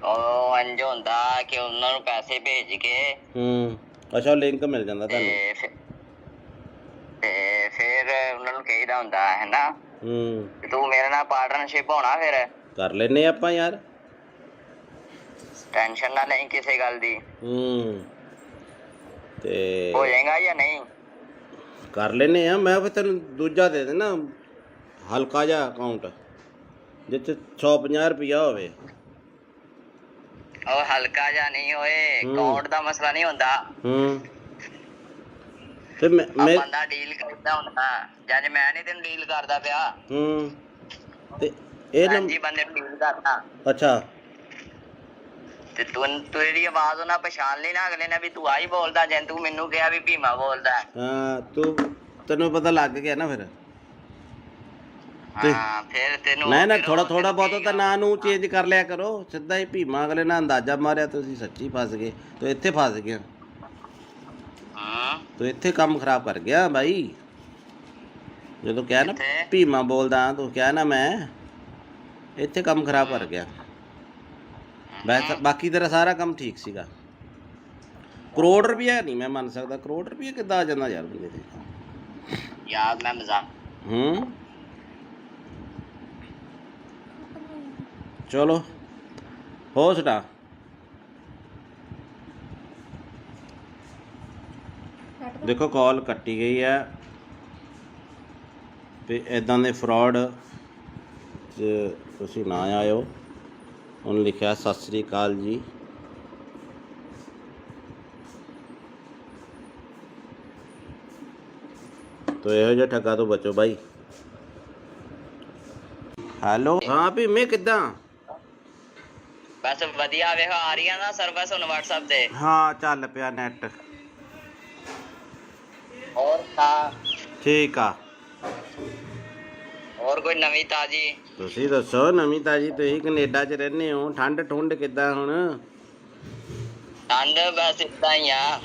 ਉਹ ਇੰਝ ਹੁੰਦਾ ਕਿ ਉਹਨਾਂ ਨੂੰ ਪੈਸੇ ਭੇਜ ਕੇ ਅੱਛਾ, ਲਿੰਕ ਮਿਲ ਜਾਂਦਾ ਤੁਹਾਨੂੰ ਤੇ ਫਿਰ ਉਹਨਾਂ ਨੂੰ ਕਹੀਦਾ ਹੁੰਦਾ ਹੈ ਨਾ ਤੂੰ ਮੇਰੇ ਨਾਲ ਪਾਰਟਨਰਸ਼ਿਪ ਹੋਣਾ, ਫਿਰ ਕਰ ਲੈਨੇ ਆਪਾਂ ਯਾਰ, ਟੈਨਸ਼ਨ ਨਾ ਲਈ ਕਿਸੇ ਗੱਲ ਦੀ। ਤੇ ਹੋ ਜਾਏਗਾ ਜਾਂ ਨਹੀਂ? ਕਰ ਲੈਨੇ ਆ। ਮੈਂ ਫਿਰ ਤੈਨੂੰ ਦੂਜਾ ਦੇ ਦੇਣਾ, ਹਲਕਾ ਜਿਹਾ ਅਕਾਊਂਟ ਜਿਸ 'ਚ 150 ਰੁਪਇਆ ਹੋਵੇ। ਉਹ ਹਲਕਾ ਜਿਹਾ ਨਹੀਂ ਹੋਏ, ਅਕਾਊਂਟ ਦਾ ਮਸਲਾ ਨਹੀਂ ਹੁੰਦਾ। ਤੇ ਬੰਦਾ ਡੀਲ ਕਰਦਾ ਹੁੰਦਾ, ਜਦ ਮੈਂ ਨਹੀਂ ਤੈਨੂੰ ਡੀਲ ਕਰਦਾ ਪਿਆ ਤੇ ਇਹ ਜੀ ਬੰਦੇ ਨੂੰ ਡੀਲ ਕਰਦਾ। ਅੱਛਾ, ਤੇ ਤੂੰ ਇਹਦੀ ਆਵਾਜ਼ ਉਹਨਾਂ ਪਛਾਣ ਲਈ ਨਾ ਅਗਲੇ ਨੇ ਵੀ ਤੂੰ ਆਹੀ ਬੋਲਦਾ, ਜੇ ਤੂੰ ਮੈਨੂੰ ਕਿਹਾ ਵੀ ਭੀਮਾ ਬੋਲਦਾ। ਹਾਂ, ਤੈਨੂੰ ਪਤਾ ਲੱਗ ਗਿਆ ਨਾ ਫਿਰ। ਹਾਂ, ਫਿਰ ਤੈਨੂੰ ਨਾ ਥੋੜਾ ਬਹੁਤ ਤਾਂ ਨਾਂ ਨੂੰ ਚੇਂਜ ਕਰ ਲਿਆ ਕਰੋ। ਸਿੱਧਾ ਹੀ ਭੀਮਾ ਅਗਲੇ ਨਾਲ ਅੰਦਾਜ਼ਾ ਮਾਰਿਆ, ਤੁਸੀਂ ਸੱਚੀ ਫਸ ਗਏ। ਤੂੰ ਇੱਥੇ ਫਸ ਗਿਆ, ਤੂੰ ਇੱਥੇ ਕੰਮ ਖਰਾਬ ਕਰ ਗਿਆ ਬਾਈ। ਜਦੋਂ ਕਿਹਾ ਨਾ ਭੀਮਾ ਬੋਲਦਾ, ਤੂੰ ਕਿਹਾ ਨਾ ਮੈਂ, ਇੱਥੇ ਕੰਮ ਖਰਾਬ ਕਰ ਗਿਆ। ਬਾਕੀ ਤੇਰਾ ਸਾਰਾ ਕੰਮ ਠੀਕ ਸੀਗਾ। ਕਰੋੜ ਰੁਪਇਆ ਨਹੀਂ ਮੈਂ ਮੰਨ ਸਕਦਾ। ਕਰੋੜ ਰੁਪਇਆ ਕਿੱਦਾਂ ਆ ਜਾਂਦਾ ਯਾਰ ਬੰਦੇ ਤੇ? ਯਾਰ ਮੈਂ ਮਜ਼ਾਕ ਚਲੋ ਹੋ ਸੁਣਾ। ਦੇਖੋ ਕਾਲ ਕੱਟੀ ਗਈ ਹੈ ਤੇ ਇੱਦਾਂ ਦੇ ਫਰਾਡ 'ਚ ਤੁਸੀਂ ਨਾ ਆਇਓ। ਉਹਨੇ ਲਿਖਿਆ ਸਤਿ ਸ੍ਰੀ ਅਕਾਲ ਜੀ। ਤੋ ਇਹੋ ਜਿਹਾ ਠੱਗਾ ਤੋਂ ਬਚੋ ਬਾਈ। ਹੈਲੋ, ਹਾਂ ਭੀਮੇ ਕਿੱਦਾਂ? ਬਸ ਵਧੀਆ, ਵੇਖ ਆ ਰਹੀਆਂ ਨਾ ਸਰਵਿਸ ਹੁਣ WhatsApp ਤੇ। ਹਾਂ, ਚੱਲ ਪਿਆ ਨੈਟ। ਹੋਰ ਤਾਂ ਠੀਕ ਆ। ਹੋਰ ਕੋਈ ਨਵੀਂ ਤਾਜੀ? ਤੁਸੀਂ ਦੱਸੋ ਨਵੀਂ ਤਾਜੀ। ਤੁਸੀਂ ਕੈਨੇਡਾ 'ਚ ਰਹਿੰਦੇ ਹੋ, ਠੰਡ ਠੁੰਡ ਕਿੱਦਾਂ ਹੁਣ? ਠੰਡ ਬਸ ਏਦਾਂ ਹੀ ਆ।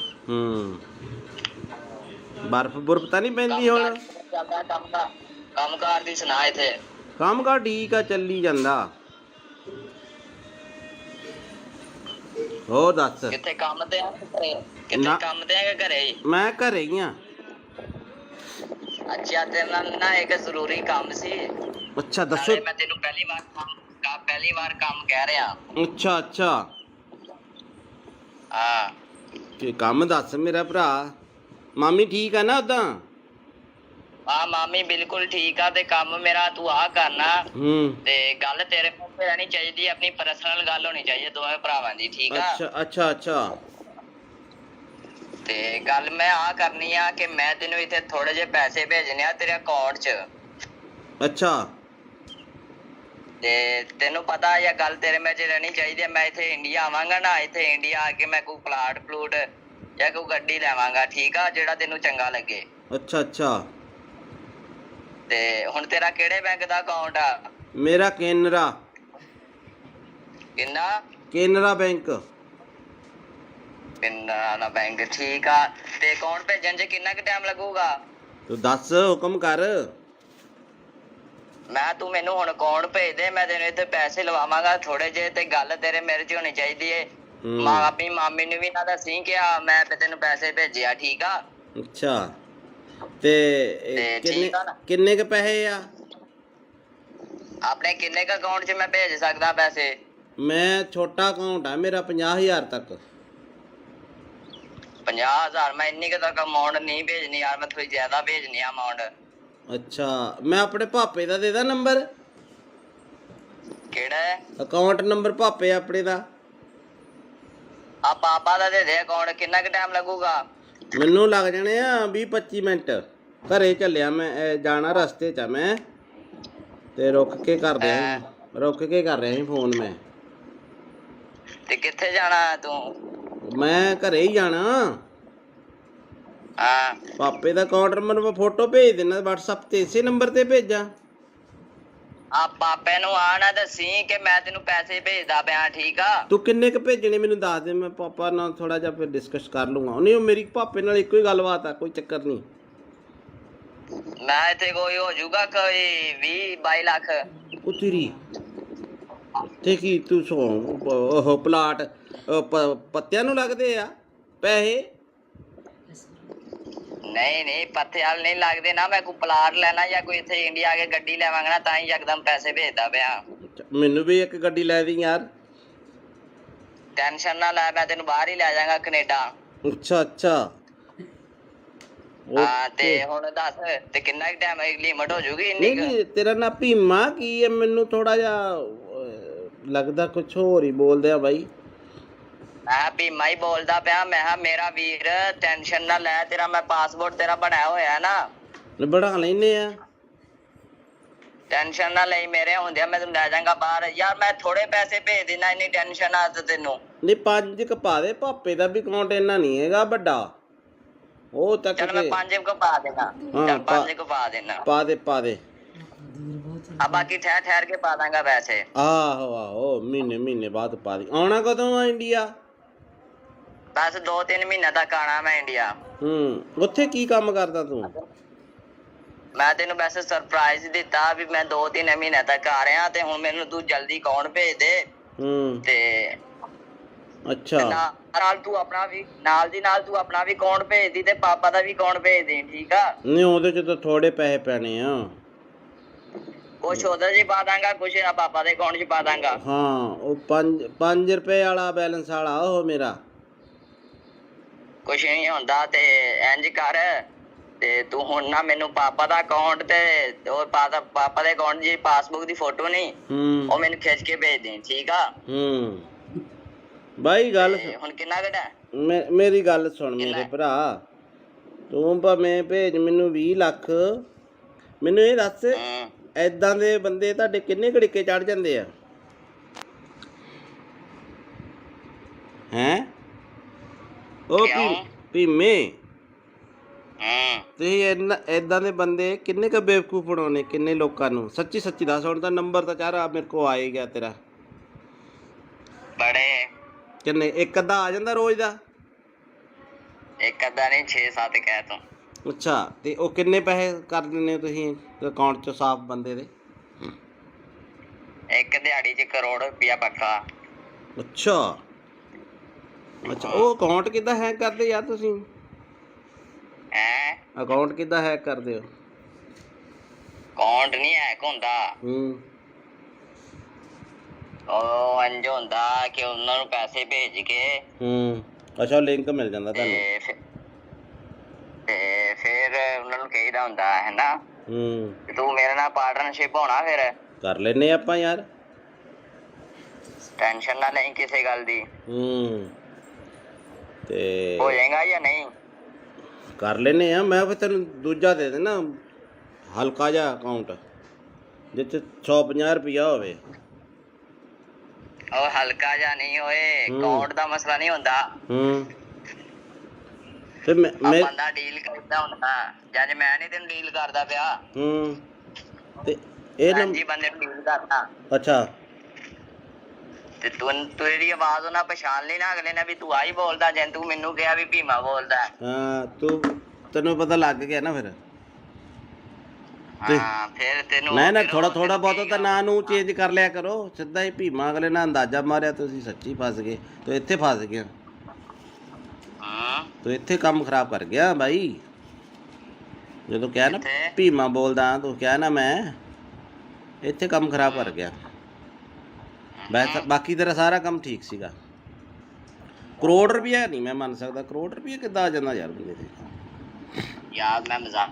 ਬਰਫ਼ ਬੁਰਫ਼ ਤਾਂ ਨਹੀਂ ਪੈਂਦੀ ਹੁਣ? ਕੰਮ ਕਾਰ ਦੀ ਸੁਣਾ ਇੱਥੇ? ਕੰਮ ਕਾਰ ਠੀਕ ਆ, ਚੱਲੀ ਜਾਂਦਾ। ਹੋਰ ਦੱਸ। ਕਿੱਥੇ ਕੰਮ ਤੇ ਆ? ਕਿੱਥੇ ਕੰਮ ਤੇ ਆ ਕਿ ਘਰੇ ਹੀ? ਮੈਂ ਘਰੇ ਹੀ ਆ। ਅੱਛਾ, ਤੇਰੇ ਨਾਲ ਨਾ ਇੱਕ ਜ਼ਰੂਰੀ ਕੰਮ ਸੀ। ਅੱਛਾ ਦੱਸੋ। ਮੈਂ ਤੈਨੂੰ ਪਹਿਲੀ ਵਾਰ ਕੰਮ ਕਹਿ ਰਿਹਾ। ਅੱਛਾ ਅੱਛਾ, ਹਾਂ ਤੇ ਕੰਮ ਦੱਸ ਮੇਰਾ ਭਰਾ। ਮਾਮੀ ਠੀਕ ਆ ਨਾ ਉਦਾਂ? ਹਾਂ, ਮਾਮੀ ਬਿਲਕੁਲ ਠੀਕ ਆ। ਤੇ ਕੰਮ ਮੇਰਾ ਤੂੰ ਆ ਕਰਨਾ ਤੇ ਗੱਲ ਤੇਰੇ ਮੂੰਹ ਤੇ ਰਹਿਣੀ ਚਾਹੀਦੀ, ਆਪਣੀ ਪਰਸਨਲ ਗੱਲ ਹੋਣੀ ਚਾਹੀਦੀ ਦੋਵੇਂ ਭਰਾਵਾਂ ਦੀ, ਠੀਕ ਆ? ਅੱਛਾ ਅੱਛਾ ਅੱਛਾ। ਤੇ ਗੱਲ ਮੈਂ ਆ ਕਰਨੀ ਆ ਕਿ ਮੈਂ ਤੈਨੂੰ ਇੱਥੇ ਥੋੜੇ ਜਿਹੇ ਪੈਸੇ ਭੇਜਣੇ ਆ ਤੇਰੇ ਅਕਾਊਂਟ 'ਚ। ਅੱਛਾ, ਤੇ ਤੈਨੂੰ ਪਤਾ ਇਹ ਗੱਲ ਤੇਰੇ ਮੇਰੇ 'ਚ ਰਹਿਣੀ ਚਾਹੀਦੀ ਹੈ। ਮੈਂ ਇੱਥੇ ਇੰਡੀਆ ਆਵਾਂਗਾ ਨਾ, ਇੱਥੇ ਇੰਡੀਆ ਆ ਕੇ ਮੈਂ ਕੋਈ ਪਲਾਟ ਪਲੂਟ ਜਾਂ ਕੋਈ ਗੱਡੀ ਲੈਵਾਂਗਾ, ਠੀਕ ਆ? ਜਿਹੜਾ ਤੈਨੂੰ ਚੰਗਾ ਲੱਗੇ। ਅੱਛਾ ਅੱਛਾ। ਤੇ ਹੁਣ ਤੇਰਾ ਕਿਹੜੇ ਬੈਂਕ ਦਾ ਅਕਾਊਂਟ ਆ? ਮੇਰਾ ਕੇਨਰਾ। ਕਿੰਨਾ? ਕੇਨਰਾ ਬੈਂਕ। ਕੇਨਰਾ ਬੈਂਕ, ਠੀਕ ਆ। ਤੇ ਅਕਾਊਂਟ ਭੇਜਣ 'ਚ ਕਿੰਨਾ ਕੁ ਟਾਈਮ ਲੱਗੂਗਾ? ਤੂੰ ਦੱਸ, ਹੁਕਮ ਕਰ। ਤੂੰ ਮੈਨੂੰ ਹੁਣ ਅਕਾਊਂਟ ਭੇਜ ਦੇ, ਮੈਂ ਤੈਨੂੰ ਇੱਥੇ ਪੈਸੇ ਲਵਾਵਾਂਗਾ ਥੋੜੇ ਜਿਹੇ। ਤੇ ਗੱਲ ਤੇਰੇ ਮੇਰੇ 'ਚ ਹੋਣੀ ਚਾਹੀਦੀ ਏ। ਆਪਣੀ ਮਾਮੀ ਨੂੰ ਵੀ ਨਾ ਦੱਸੀ ਕਿ ਮੈਂ ਤੈਨੂੰ ਪੈਸੇ ਭੇਜਿਆ, ਠੀਕ ਆ? ਅੱਛਾ, ਤੇ ਤੇ ਕਿੰਨੇ ਠੀਕ ਆ ਨਾ। ਕਿੰਨੇ ਕ ਪੈਸੇ ਆ? ਆਪਣੇ ਕਿੰਨੇ ਕ ਅਕਾਊਂਟ 'ਚ ਮੈਂ ਭੇਜ ਸਕਦਾ ਪੈਸੇ? ਮੈਂ ਛੋਟਾ ਅਕਾਊਂਟ ਆ ਮੇਰਾ 50,000 ਤੱਕ। 50,000? ਮੈਂ ਇੰਨੀ ਕੁ ਤੱਕ ਅਮਾਊਂਟ ਨਹੀਂ ਭੇਜਣੀ ਯਾਰ, ਮੈਂ ਥੋੜੀ ਜ਼ਿਆਦਾ ਭੇਜਣੀ ਆ ਅਮਾਊਂਟ। ਅੱਛਾ, ਮੈਂ ਆਪਣੇ ਭਾਪੇ ਦਾ ਦੇ ਦਾਂ ਨੰਬਰ? ਕਿਹੜਾ ਹੈ? ਅਕਾਊਂਟ ਨੰਬਰ ਭਾਪੇ ਆਪਣੇ ਦਾ। ਆ ਪਾਪਾ ਦਾ ਦੇ ਦੇ ਅਕਾਊਂਟ। ਕਿੰਨਾ ਕੁ ਟਾਈਮ ਲੱਗੂਗਾ? ਮੈਨੂੰ ਲੱਗ ਜਾਣੇ ਆ 20-25 ਮਿੰਟ। ਘਰੇ ਚੱਲਿਆ ਮੈਂ, ਜਾਣਾ ਰਸਤੇ 'ਚ ਆ ਮੈਂ, ਤੇ ਰੁਕ ਕੇ ਕਰ ਰਿਹਾ ਸੀ ਫੋਨ ਮੈਂ। ਤੇ ਕਿੱਥੇ ਜਾਣਾ ਤੂੰ? ਮੈਂ ਘਰੇ ਹੀ ਜਾਣਾ। ਹਾਂ, ਪਾਪੇ ਦਾ ਅਕਾਊਂਟ ਨੰਬਰ ਮੈਂ ਫੋਟੋ ਭੇਜ ਦੇਣਾ WhatsApp ਤੇ, ਇਸੇ ਨੰਬਰ ਤੇ ਭੇਜਾਂ? ਆ ਪਾਪੇ ਨੂੰ ਆ ਨਾ ਦੱਸੀ ਕਿ ਮੈਂ ਤੈਨੂੰ ਪੈਸੇ ਭੇਜਦਾ ਪਿਆ, ਠੀਕ ਆ? ਤੂੰ ਕਿੰਨੇ ਕ ਭੇਜਣੇ ਮੈਨੂੰ ਦੱਸ ਦੇ, ਮੈਂ ਪਾਪਾ ਨਾਲ ਥੋੜਾ ਜਿਹਾ ਫਿਰ ਡਿਸਕਸ ਕਰ ਲੂੰਗਾ। ਨਹੀਂ, ਉਹ ਮੇਰੀ ਪਾਪੇ ਨਾਲ ਇੱਕੋ ਹੀ ਗੱਲਬਾਤ ਆ, ਕੋਈ ਚੱਕਰ ਨਹੀਂ। ਮੈਂ ਇੱਥੇ ਕੋਈ ਹੋ ਜਾਊਗਾ ਕੋਈ 20-22 ਲੱਖ। ਉਹ ਤੇਰੀ ਤੇ ਕੀ ਤੂੰ ਉਹ ਪਲਾਟ ਪੱਤਿਆਂ ਨੂੰ ਲੱਗਦੇ ਆ ਪੈਸੇ? ਨਹੀਂ ਪੱਥੇ ਵਾਲ ਨਹੀਂ ਲੱਗਦੇ ਨਾ। ਮੈਂ ਕੋਈ ਪਲਾਟ ਲੈਣਾ ਜਾਂ ਕੋਈ ਇੱਥੇ ਇੰਡੀਆ ਆ ਕੇ ਗੱਡੀ ਲੈਵਾਂਗਾ ਨਾ, ਤਾਂ ਹੀ ਯਕਦਮ ਪੈਸੇ ਭੇਜਦਾ ਪਿਆ। ਮੈਨੂੰ ਵੀ ਇੱਕ ਗੱਡੀ ਲੈ ਦੀ ਯਾਰ। ਟੈਨਸ਼ਨ ਨਾ ਲੈ, ਮੈਂ ਤੈਨੂੰ ਬਾਹਰ ਹੀ ਲੈ ਜਾਵਾਂਗਾ, ਕੈਨੇਡਾ। ਅੱਛਾ ਹਾਂ, ਤੇ ਹੁਣ ਦੱਸ ਤੇ ਕਿੰਨਾ ਟਾਈਮ ਲਿਮਟ ਹੋ ਜੂਗੀ ਇੰਨੀ ਕੁ? ਨਹੀਂ, ਤੇਰਾ ਨਾਂ ਭੀਮਾ ਕੀ ਹੈ? ਮੈਨੂੰ ਥੋੜਾ ਜਿਹਾ ਲੱਗਦਾ ਕੁਛ ਹੋਰ ਹੀ ਬੋਲਦੇ ਆ ਬਾਈ। ਮੈਂ ਭੀਮਾ ਹੀ ਬੋਲਦਾ ਪਿਆ। ਮੈਂ ਕਿਹਾ ਮੇਰਾ ਵੀਰ ਟੈਨਸ਼ਨ ਨਾ ਲੈ, ਤੇਰਾ ਮੈਂ ਪਾਸਪੋਰਟ ਤੇਰਾ ਬਣਾਇਆ ਹੋਇਆ ਨਾ। ਬਣਾ ਲੈਨੇ ਆ। ਟੈਨਸ਼ਨ ਨਾ ਲਈ, ਮੇਰੇ ਹੁੰਦਿਆਂ ਮੈਂ ਤੈਨੂੰ ਲੈ ਜਾਵਾਂਗਾ ਬਾਹਰ। ਯਾਰ ਮੈਂ ਥੋੜੇ ਪੈਸੇ ਭੇਜ ਦੇਣਾ, ਇੰਨੀ ਟੈਨਸ਼ਨ ਆ ਤੈਨੂੰ? ਨਹੀਂ, 5 ਕ ਪਾ ਦੇ। ਭਾਪੇ ਦਾ ਵੀ ਅਕਾਊਂਟ ਇੰਨਾ ਨਹੀਂ ਹੈਗਾ ਵੱਡਾ, ਉਹ ਤੱਕ। ਚੱਲ ਮੈਂ 5 ਕੁ ਪਾ ਦੇਣਾ। ਚੱਲ 5 ਕੁ ਪਾ ਦੇਣਾ। ਪਾ ਦੇ। ਆ ਬਾਕੀ ਠਹਿਰ ਕੇ ਪਾ ਦਾਂਗਾ ਪੈਸੇ। ਆਹੋ ਮਹੀਨੇ ਬਾਅਦ ਪਾ ਦੀ। ਆਉਣਾ ਕਦੋਂ ਆ ਇੰਡੀਆ? ਬਸ 2-3 ਮਹੀਨੇ ਤੱਕ ਆਣਾ ਮੈਂ ਇੰਡੀਆ। ਉੱਥੇ ਕੀ ਕੰਮ ਕਰਦਾ ਤੂੰ? ਮੈਂ ਤੈਨੂੰ ਵੈਸੇ ਸਰਪ੍ਰਾਈਜ਼ ਦਿੱਤਾ ਵੀ ਮੈਂ 2-3 ਮਹੀਨੇ ਤੱਕ ਆ ਰਿਹਾ, ਤੇ ਹੁਣ ਮੈਨੂੰ ਤੂੰ ਜਲਦੀ ਅਕਾਊਂਟ ਭੇਜ ਦੇ। ਤੇ ਅੱਛਾ, ਨਾਲ ਤੂੰ ਆਪਣਾ ਵੀ ਨਾਲ ਤੂੰ ਆਪਣਾ ਵੀ ਅਕਾਊਂਟ ਭੇਜ ਦੀ, ਤੇ ਪਾਪਾ ਦਾ ਵੀ ਅਕਾਊਂਟ ਭੇਜ ਦੇ, ਠੀਕ ਆ? ਨਹੀਂ, ਉਹਦੇ ਚ ਤਾਂ ਥੋੜੇ ਪੈਸੇ ਪੈਣੇ ਆ। ਕੁਛ ਉਹਦੇ 'ਚ ਪਾ ਦਾਂਗਾ, ਕੁਛ ਪਾਪਾ ਦੇ ਅਕਾਊਂਟ 'ਚ ਪਾ ਦਾਂਗਾ। ਹਾਂ, ਉਹ 5 ਰੁਪਏ ਵਾਲਾ ਬੈਲੈਂਸ ਵਾਲਾ ਉਹ ਮੇਰਾ। ਕੁਛ ਨਹੀਂ ਹੁੰਦਾ, ਤੇ ਇੰਜ ਕਰ, ਤੇ ਤੂੰ ਹੁਣ ਨਾ ਮੈਨੂੰ ਪਾਪਾ ਦਾ ਅਕਾਊਂਟ ਤੇ ਉਹ ਪਾਪਾ ਦੇ ਅਕਾਊਂਟ ਦੀ ਪਾਸਬੁੱਕ ਦੀ ਫੋਟੋ ਨਹੀਂ, ਉਹ ਮੈਨੂੰ ਖਿੱਚ ਕੇ ਭੇਜ ਦੇ, ਠੀਕ ਆ? ਬਾਈ ਗੱਲ ਹੁਣ ਕਿੰਨਾ ਘਟਾ? ਮੇਰੀ ਗੱਲ ਸੁਣ ਮੇਰੇ ਭਰਾ, ਤੂੰ ਭਾਵੇਂ ਭੇਜ ਮੈਨੂੰ 20 ਲੱਖ। ਮੈਨੂੰ ਇਹ ਦੱਸ, ਏਦਾਂ ਦੇ ਬੰਦੇ ਤੁਹਾਡੇ ਕਿੰਨੇ ਘੜੀਕੇ ਚੜ ਜਾਂਦੇ ਆ? ਹੈਂ? ਉਹ ਭੀਮੇ, ਤੁਸੀਂ ਏਦਾਂ ਦੇ ਬੰਦੇ ਕਿੰਨੇ ਕ ਬੇਵਕੂਫ ਬਣਾਉਣੇ, ਕਿੰਨੇ ਲੋਕਾਂ ਨੂੰ? ਸੱਚੀ ਦੱਸ। ਹੁਣ ਤਾਂ ਨੰਬਰ ਤਾਂ ਚਾਰਾ ਮੇਰੇ ਕੋਲ ਆ ਹੀ ਗਿਆ ਤੇਰਾ। ਬੜੇ ਕਿੰਨੇ? ਇੱਕ ਅੱਧਾ ਆ ਜਾਂਦਾ ਰੋਜ਼ ਦਾ? ਇੱਕ ਅੱਧਾ ਨਹੀਂ, 6-7 ਕਹਿ ਤੂੰ। ਅੱਛਾ, ਤੇ ਉਹ ਕਿੰਨੇ ਪੈਸੇ ਕਰ ਦਿੰਦੇ ਹੋ ਤੁਸੀਂ ਅਕਾਊਂਟ 'ਚ ਸਾਫ਼ ਬੰਦੇ ਦੇ? ਇੱਕ ਦਿਹਾੜੀ 'ਚ ਕਰੋੜ ਰੁਪਇਆ ਪੱਕਾ। ਅੱਛਾ, ਉਹ ਅਕਾਊਂਟ ਕਿੱਦਾਂ ਹੈਕ ਕਰਦੇ ਯਾਰ ਤੁਸੀਂ? ਅਕਾਊਂਟ ਕਿੱਦਾਂ ਹੈਕ ਕਰਦੇ ਹੋ? ਅਕਾਊਂਟ ਨਹੀਂ ਹੈਕ ਹੁੰਦਾ। ਉਹ ਇੰਝ ਹੁੰਦਾ ਕਿ ਉਹਨਾਂ ਨੂੰ ਪੈਸੇ ਭੇਜ ਕੇ ਅੱਛਾ, ਲਿੰਕ ਮਿਲ ਜਾਂਦਾ ਤੁਹਾਨੂੰ? ਤੇ ਫਿਰ ਉਹਨਾਂ ਨੂੰ ਕਹੀਦਾ ਹੁੰਦਾ ਹੈ ਨਾ, ਤੂੰ ਮੇਰੇ ਨਾਲ ਪਾਰਟਨਰਸ਼ਿਪ ਹੋਣਾ, ਫਿਰ ਕਰ ਲੈਨੇ ਆਪਾਂ ਯਾਰ। ਟੈਨਸ਼ਨ ਨਾ ਲਈ ਕਿਸੇ ਗੱਲ ਦੀ। ਤੇ ਹੋ ਜਾਏਗਾ ਜਾਂ ਨਹੀਂ? ਕਰ ਲੈਨੇ ਆ। ਮੈਂ ਫਿਰ ਤੈਨੂੰ ਦੂਜਾ ਦੇ ਦੇਣਾ, ਹਲਕਾ ਜਿਹਾ ਅਕਾਊਂਟ ਜਿੱਥੇ 150 ਰੁਪਇਆ ਹੋਵੇ। ਉਹ ਹਲਕਾ ਜਿਹਾ ਨਹੀਂ ਹੋਏ, ਅਕਾਊਂਟ ਦਾ ਮਸਲਾ ਨਹੀਂ ਹੁੰਦਾ। ਤੇ ਬੰਦਾ ਡੀਲ ਕਰਦਾ ਹੁੰਦਾ, ਜਦ ਮੈਂ ਨਹੀਂ ਤੈਨੂੰ ਡੀਲ ਕਰਦਾ ਪਿਆ। ਤੇ ਇਹ ਜੀ ਬੰਦੇ ਨੂੰ ਡੀਲ ਕਰਦਾ। ਅੱਛਾ, ਤੇ ਤੂੰ ਇਹਦੀ ਆਵਾਜ਼ ਉਹਨਾਂ ਪਛਾਣ ਲਈ ਨਾ, ਅਗਲੇ ਨੇ ਵੀ ਤੂੰ ਆਹੀ ਬੋਲਦਾ, ਜੇ ਤੂੰ ਮੈਨੂੰ ਕਿਹਾ ਵੀ ਭੀਮਾ ਬੋਲਦਾ। ਹਾਂ, ਤੈਨੂੰ ਪਤਾ ਲੱਗ ਗਿਆ ਨਾ ਫਿਰ? ਹਾਂ, ਫਿਰ ਤੈਨੂੰ ਨਾ ਥੋੜਾ ਬਹੁਤ ਤਾਂ ਨਾਂ ਨੂੰ ਚੇਂਜ ਕਰ ਲਿਆ ਕਰੋ। ਸਿੱਧਾ ਹੀ ਭੀਮਾ ਅਗਲੇ ਨਾਲ ਅੰਦਾਜ਼ਾ ਮਾਰਿਆ, ਤੁਸੀਂ ਸੱਚੀ ਫਸ ਗਏ। ਤੂੰ ਇੱਥੇ ਫਸ ਗਿਆ, ਤੂੰ ਇੱਥੇ ਕੰਮ ਖਰਾਬ ਕਰ ਗਿਆ ਬਾਈ। ਜਦੋਂ ਕਿਹਾ ਨਾ ਕਿੱਥੇ? ਭੀਮਾ ਬੋਲਦਾ ਤੂੰ ਕਿਹਾ ਨਾ ਮੈਂ ਇੱਥੇ ਕੰਮ ਖਰਾਬ ਕਰ ਗਿਆ। ਬਾਕੀ ਤੇਰਾ ਸਾਰਾ ਕੰਮ ਠੀਕ ਸੀਗਾ। ਕਰੋੜ ਰੁਪਇਆ ਨਹੀਂ ਮੈਂ ਮੰਨ ਸਕਦਾ। ਕਰੋੜ ਰੁਪਇਆ ਕਿੱਦਾਂ ਆ ਜਾਂਦਾ ਯਾਰ ਬੰਦੇ ਤੇ। ਯਾਰ ਮੈਂ ਮਜ਼ਾਕ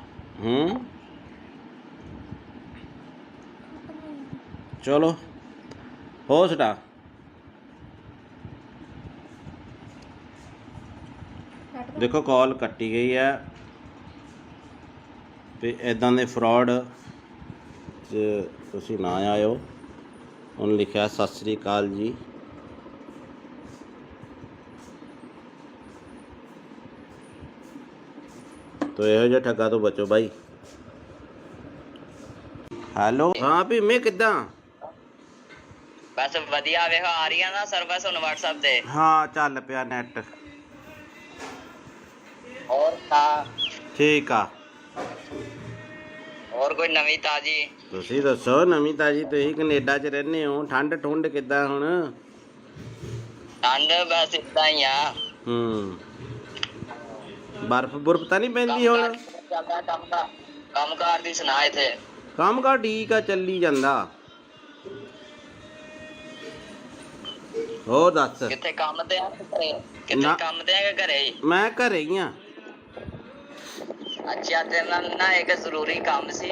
ਚਲੋ ਹੋ ਸਟਾ ਦੇਖੋ ਕਾਲ ਕੱਟੀ ਗਈ ਹੈ ਤੇ ਇਦਾਂ ਦੇ ਫਰਾਡ 'ਚ ਤੁਸੀਂ ਨਾ ਆਇਓ। ਉਹਨੇ ਲਿਖਿਆ ਸਤਿ ਸ੍ਰੀ ਅਕਾਲ ਜੀ। ਤੋ ਇਹੋ ਜਿਹਾ ਠੱਗਾ ਤੋਂ ਬਚੋ ਬਾਈ। ਹੈਲੋ ਹਾਂ ਭੀਮੇ ਕਿੱਦਾਂ? ਬਸ ਵਧੀਆ ਵੇਖ ਆ ਰਹੀਆਂ ਨਾ ਸਰਵਿਸ ਹੁਣ WhatsApp ਤੇ। ਹਾਂ ਚੱਲ ਪਿਆ ਨੈਟ ਹੋਰ ਤਾਂ ਠੀਕ ਆ। ਹੋਰ ਕੋਈ ਨਵੀਂ ਤਾਜੀ? ਤੁਸੀਂ ਦੱਸੋ ਨਵੀਂ ਤਾਜੀ। ਤੁਸੀਂ ਕੈਨੇਡਾ 'ਚ ਰਹਿੰਦੇ ਹੋ। ਠੰਡ ਠੁੰਡ ਕਿੱਦਾਂ ਹੁਣ? ਠੰਡ ਬਸ ਇਦਾਂ ਹੀ ਆ। ਬਰਫ਼ ਬੁਰਫ਼ ਤਾਂ ਨਹੀਂ ਪੈਂਦੀ ਹੁਣ? ਕੰਮ ਕਾਰ ਦੀ ਸੁਣਾ ਇੱਥੇ। ਕੰਮ ਕਾਰ ਠੀਕ ਆ ਚੱਲੀ ਜਾਂਦਾ। ਹੋਰ ਦੱਸ। ਕਿੱਥੇ ਕੰਮ ਤੇ ਆ ਕਿੱਥੇ ਕੰਮ ਤੇ ਆ ਕਿ ਘਰੇ ਹੀ? ਮੈਂ ਘਰੇ ਹੀ ਆ। ਅੱਛਾ ਤੇਰੇ ਨਾਲ ਨਾ ਇੱਕ ਜ਼ਰੂਰੀ ਕੰਮ ਸੀ।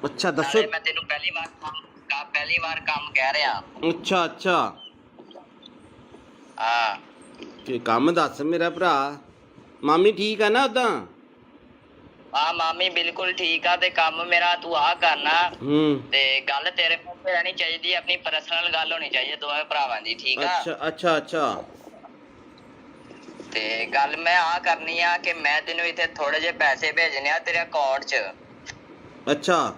ਅੱਛਾ ਦੱਸੋ। ਮੈਂ ਤੈਨੂੰ ਪਹਿਲੀ ਵਾਰ ਕੰਮ ਕਹਿ ਰਿਹਾ। ਅੱਛਾ ਅੱਛਾ ਹਾਂ ਕੀ ਕੰਮ ਦੱਸ ਮੇਰਾ ਭਰਾ। ਮਾਮੀ ਠੀਕ ਆ ਨਾ ਉਦਾਂ? ਹਾਂ ਮਾਮੀ ਬਿਲਕੁਲ ਠੀਕ ਆ। ਤੇ ਕੰਮ ਮੇਰਾ ਤੂੰ ਆ ਕਰਨਾ ਤੇ ਗੱਲ ਤੇਰੇ ਮੂੰਹ ਤੇ ਰਹਿਣੀ ਚਾਹੀਦੀ। ਆਪਣੀ ਪਰਸਨਲ ਗੱਲ ਹੋਣੀ ਚਾਹੀਦੀ ਦੋਵੇਂ ਭਰਾਵਾਂ ਦੀ। ਠੀਕ ਆ? ਅੱਛਾ ਅੱਛਾ ਅੱਛਾ ਤੇ ਗੱਲ ਮੈਂ ਆ ਕਰਨੀ ਆ ਕਿ ਮੈਂ ਤੈਨੂੰ ਇੱਥੇ ਥੋੜੇ ਜਿਹੇ ਪੈਸੇ ਭੇਜਣੇ ਆ ਤੇਰੇ ਅਕਾਊਂਟ 'ਚ। ਅੱਛਾ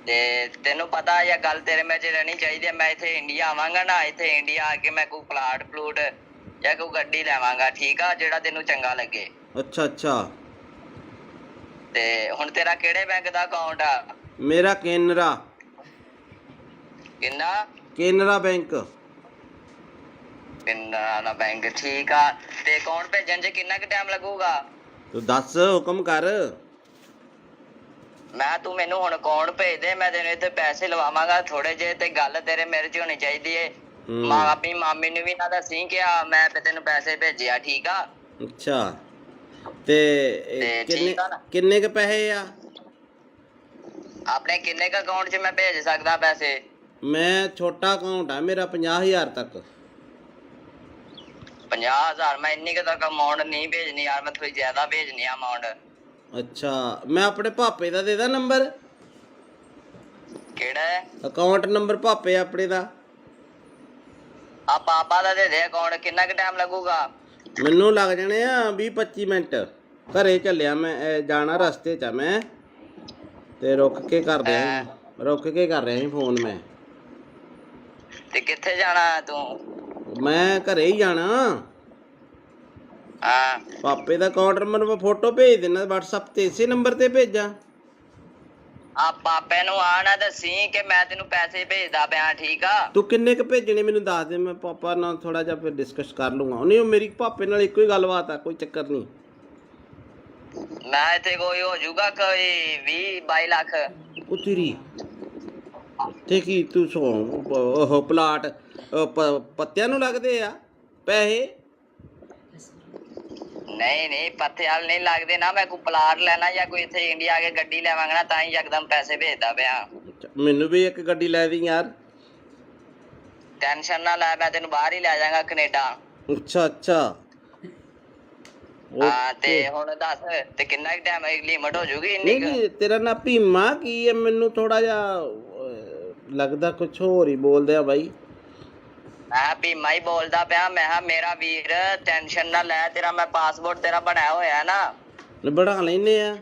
ਤੇ ਤੈਨੂੰ ਪਤਾ ਇਹ ਗੱਲ ਤੇਰੇ ਮੇਰੇ 'ਚ ਰਹਿਣੀ ਚਾਹੀਦੀ। ਮੈਂ ਇੱਥੇ ਇੰਡੀਆ ਆਵਾਂਗਾ ਨਾ, ਇੱਥੇ ਇੰਡੀਆ ਆ ਕੇ ਮੈਂ ਕੋਈ ਪਲਾਟ ਜਾਂ ਕੋਈ ਗੱਡੀ ਲੈਵਾਂਗਾ। ਠੀਕ ਆ? ਜਿਹੜਾ ਤੈਨੂੰ ਚੰਗਾ ਲੱਗੇ। ਅੱਛਾ ਅੱਛਾ ਤੇ ਹੁਣ ਤੇਰਾ ਕਿਹੜੇ ਬੈਂਕ ਦਾ ਅਕਾਊਂਟ ਆ? ਮੇਰਾ ਕੇਨਰਾ ਕਿੰਨਾ? ਕੇਨਰਾ ਬੈਂਕ। ਕੇਨਰਾ ਬੈਂਕ ਠੀਕ ਆ। ਤੇ ਅਕਾਊਂਟ ਭੇਜਣ 'ਚ ਕਿੰਨਾ ਕੁ ਟਾਈਮ ਲੱਗੂਗਾ? ਤੂੰ ਦੱਸ ਹੁਕਮ ਕਰ। ਤੂੰ ਮੈਨੂੰ ਹੁਣ ਅਕਾਊਂਟ ਭੇਜ ਦੇ। ਮੈਂ ਤੈਨੂੰ ਇੱਥੇ ਪੈਸੇ ਲਵਾਵਾਂਗਾ ਥੋੜੇ ਜਿਹੇ। ਤੇ ਗੱਲ ਤੇਰੇ ਮੇਰੇ 'ਚ ਹੋਣੀ ਚਾਹੀਦੀ ਏ। ਆਪਣੀ ਮਾਮੀ ਨੂੰ ਵੀ ਨਾ ਦੱਸੀ ਕਿ ਮੈਂ ਤੈਨੂੰ ਪੈਸੇ ਭੇਜਿਆ। ਠੀਕ ਆ? ਅੱਛਾ ਤੇ ਕਿੰਨੇ ਕ ਪੈਸੇ ਆ? ਆਪਣੇ ਕਿੰਨੇ ਕ ਅਕਾਊਂਟ 'ਚ ਮੈਂ ਭੇਜ ਸਕਦਾ ਪੈਸੇ? ਮੈਂ ਛੋਟਾ ਅਕਾਊਂਟ ਆ ਮੇਰਾ 50,000 ਤੱਕ। 50,000? ਮੈਂ ਇੰਨੀ ਕੁ ਤੱਕ ਅਮਾਊਂਟ ਨਹੀਂ ਭੇਜਣੀ ਯਾਰ। ਮੈਂ ਥੋੜੀ ਜ਼ਿਆਦਾ ਭੇਜਣੀ ਆ ਅਮਾਊਂਟ। ਅੱਛਾ ਮੈਂ ਆਪਣੇ ਪਾਪੇ ਦਾ ਦੇ ਦਾਂ ਨੰਬਰ? ਕਿਹੜਾ ਅਕਾਊਂਟ ਨੰਬਰ? ਪਾਪੇ ਆਪਣੇ ਦਾ। ਆ ਪਾਪਾ ਦਾ ਦੇ ਦੇ ਅਕਾਊਂਟ। ਕਿੰਨਾ ਕੁ ਟਾਈਮ ਲੱਗੂਗਾ? ਮੈਨੂੰ ਲੱਗ ਜਾਣੇ ਆ 20-25 ਮਿੰਟ। ਘਰੇ ਚੱਲਿਆ ਮੈਂ। ਜਾਣਾ ਰਸਤੇ 'ਚ ਆ ਮੈਂ ਤੇ ਰੁਕ ਕੇ ਕਰ ਰਿਹਾ ਸੀ ਫੋਨ ਮੈਂ। ਤੇ ਕਿੱਥੇ ਜਾਣਾ ਤੂੰ? ਮੈਂ ਘਰੇ ਹੀ ਜਾਣਾ। ਹਾਂ ਪਾਪੇ ਦਾ ਅਕਾਊਂਟ ਨੰਬਰ ਮੈਂ ਫੋਟੋ ਭੇਜ ਦੇਣਾ WhatsApp ਤੇ। ਇਸੇ ਨੰਬਰ ਤੇ ਭੇਜਾਂ? ਆ ਪਾਪੇ ਨੂੰ ਆ ਨਾ ਦੱਸੀ ਕਿ ਮੈਂ ਤੈਨੂੰ ਪੈਸੇ ਭੇਜਦਾ ਪਿਆ। ਠੀਕ ਆ? ਤੂੰ ਕਿੰਨੇ ਕੁ ਭੇਜਣੇ ਮੈਨੂੰ ਦੱਸ ਦੇ। ਮੈਂ ਪਾਪਾ ਨਾਲ ਥੋੜਾ ਜਿਹਾ ਫਿਰ ਡਿਸਕਸ ਕਰ ਲੂੰਗਾ। ਨਹੀਂ ਉਹ ਮੇਰੀ ਪਾਪੇ ਨਾਲ ਇੱਕੋ ਹੀ ਗੱਲਬਾਤ ਆ। ਕੋਈ ਚੱਕਰ ਨਹੀਂ। ਮੈਂ ਇੱਥੇ ਕੋਈ ਹੋ ਜਾਊਗਾ ਕੋਈ 20-22 ਲੱਖ। ਉਤਰੀ ਤੇ ਕੀ ਤੂੰ ਉਹ ਪਲਾਟ ਪੱਤਿਆਂ ਨੂੰ ਲੱਗਦੇ ਆ ਪੈਸੇ? ਨਹੀਂ ਪੱਥੇ ਵਾਲ ਨਹੀਂ ਲੱਗਦੇ ਨਾ। ਮੈਂ ਕੋਈ ਪਲਾਟ ਲੈਣਾ ਜਾਂ ਕੋਈ ਇੱਥੇ ਇੰਡੀਆ ਆ ਕੇ ਗੱਡੀ ਲੈਵਾਂਗਾ ਨਾ ਤਾਂ ਹੀ ਯਕਦਮ ਪੈਸੇ ਭੇਜਦਾ ਪਿਆ। ਮੈਨੂੰ ਵੀ ਇੱਕ ਗੱਡੀ ਲੈ ਦੀ ਯਾਰ। ਟੈਨਸ਼ਨ ਨਾ ਲੈ। ਮੈਂ ਤੈਨੂੰ ਬਾਹਰ ਹੀ ਲੈ ਜਾਵਾਂਗਾ ਕੈਨੇਡਾ। ਅੱਛਾ ਅੱਛਾ ਹਾਂ ਤੇ ਹੁਣ ਦੱਸ ਤੇ ਕਿੰਨਾ ਟਾਈਮ ਲਿਮਟ ਹੋ ਜੂਗੀ ਇੰਨੀ? ਨਹੀਂ ਤੇਰਾ ਨਾਂ ਭੀਮਾ ਕੀ ਹੈ? ਮੈਨੂੰ ਥੋੜਾ ਜਿਹਾ ਲੱਗਦਾ ਕੁਛ ਹੋਰ ਹੀ ਬੋਲਦੇ ਆ ਬਾਈ। ਮੈਂ ਭੀਮਾ ਹੀ ਬੋਲਦਾ ਪਿਆ। ਮੈਂ ਕਿਹਾ ਮੇਰਾ ਵੀਰ ਟੈਨਸ਼ਨ ਨਾ ਲੈ। ਤੇਰਾ ਮੈਂ ਪਾਸਪੋਰਟ ਤੇਰਾ ਬਣਾਇਆ ਹੋਇਆ ਨਾ। ਬਣਾ ਲੈਨੇ ਆ।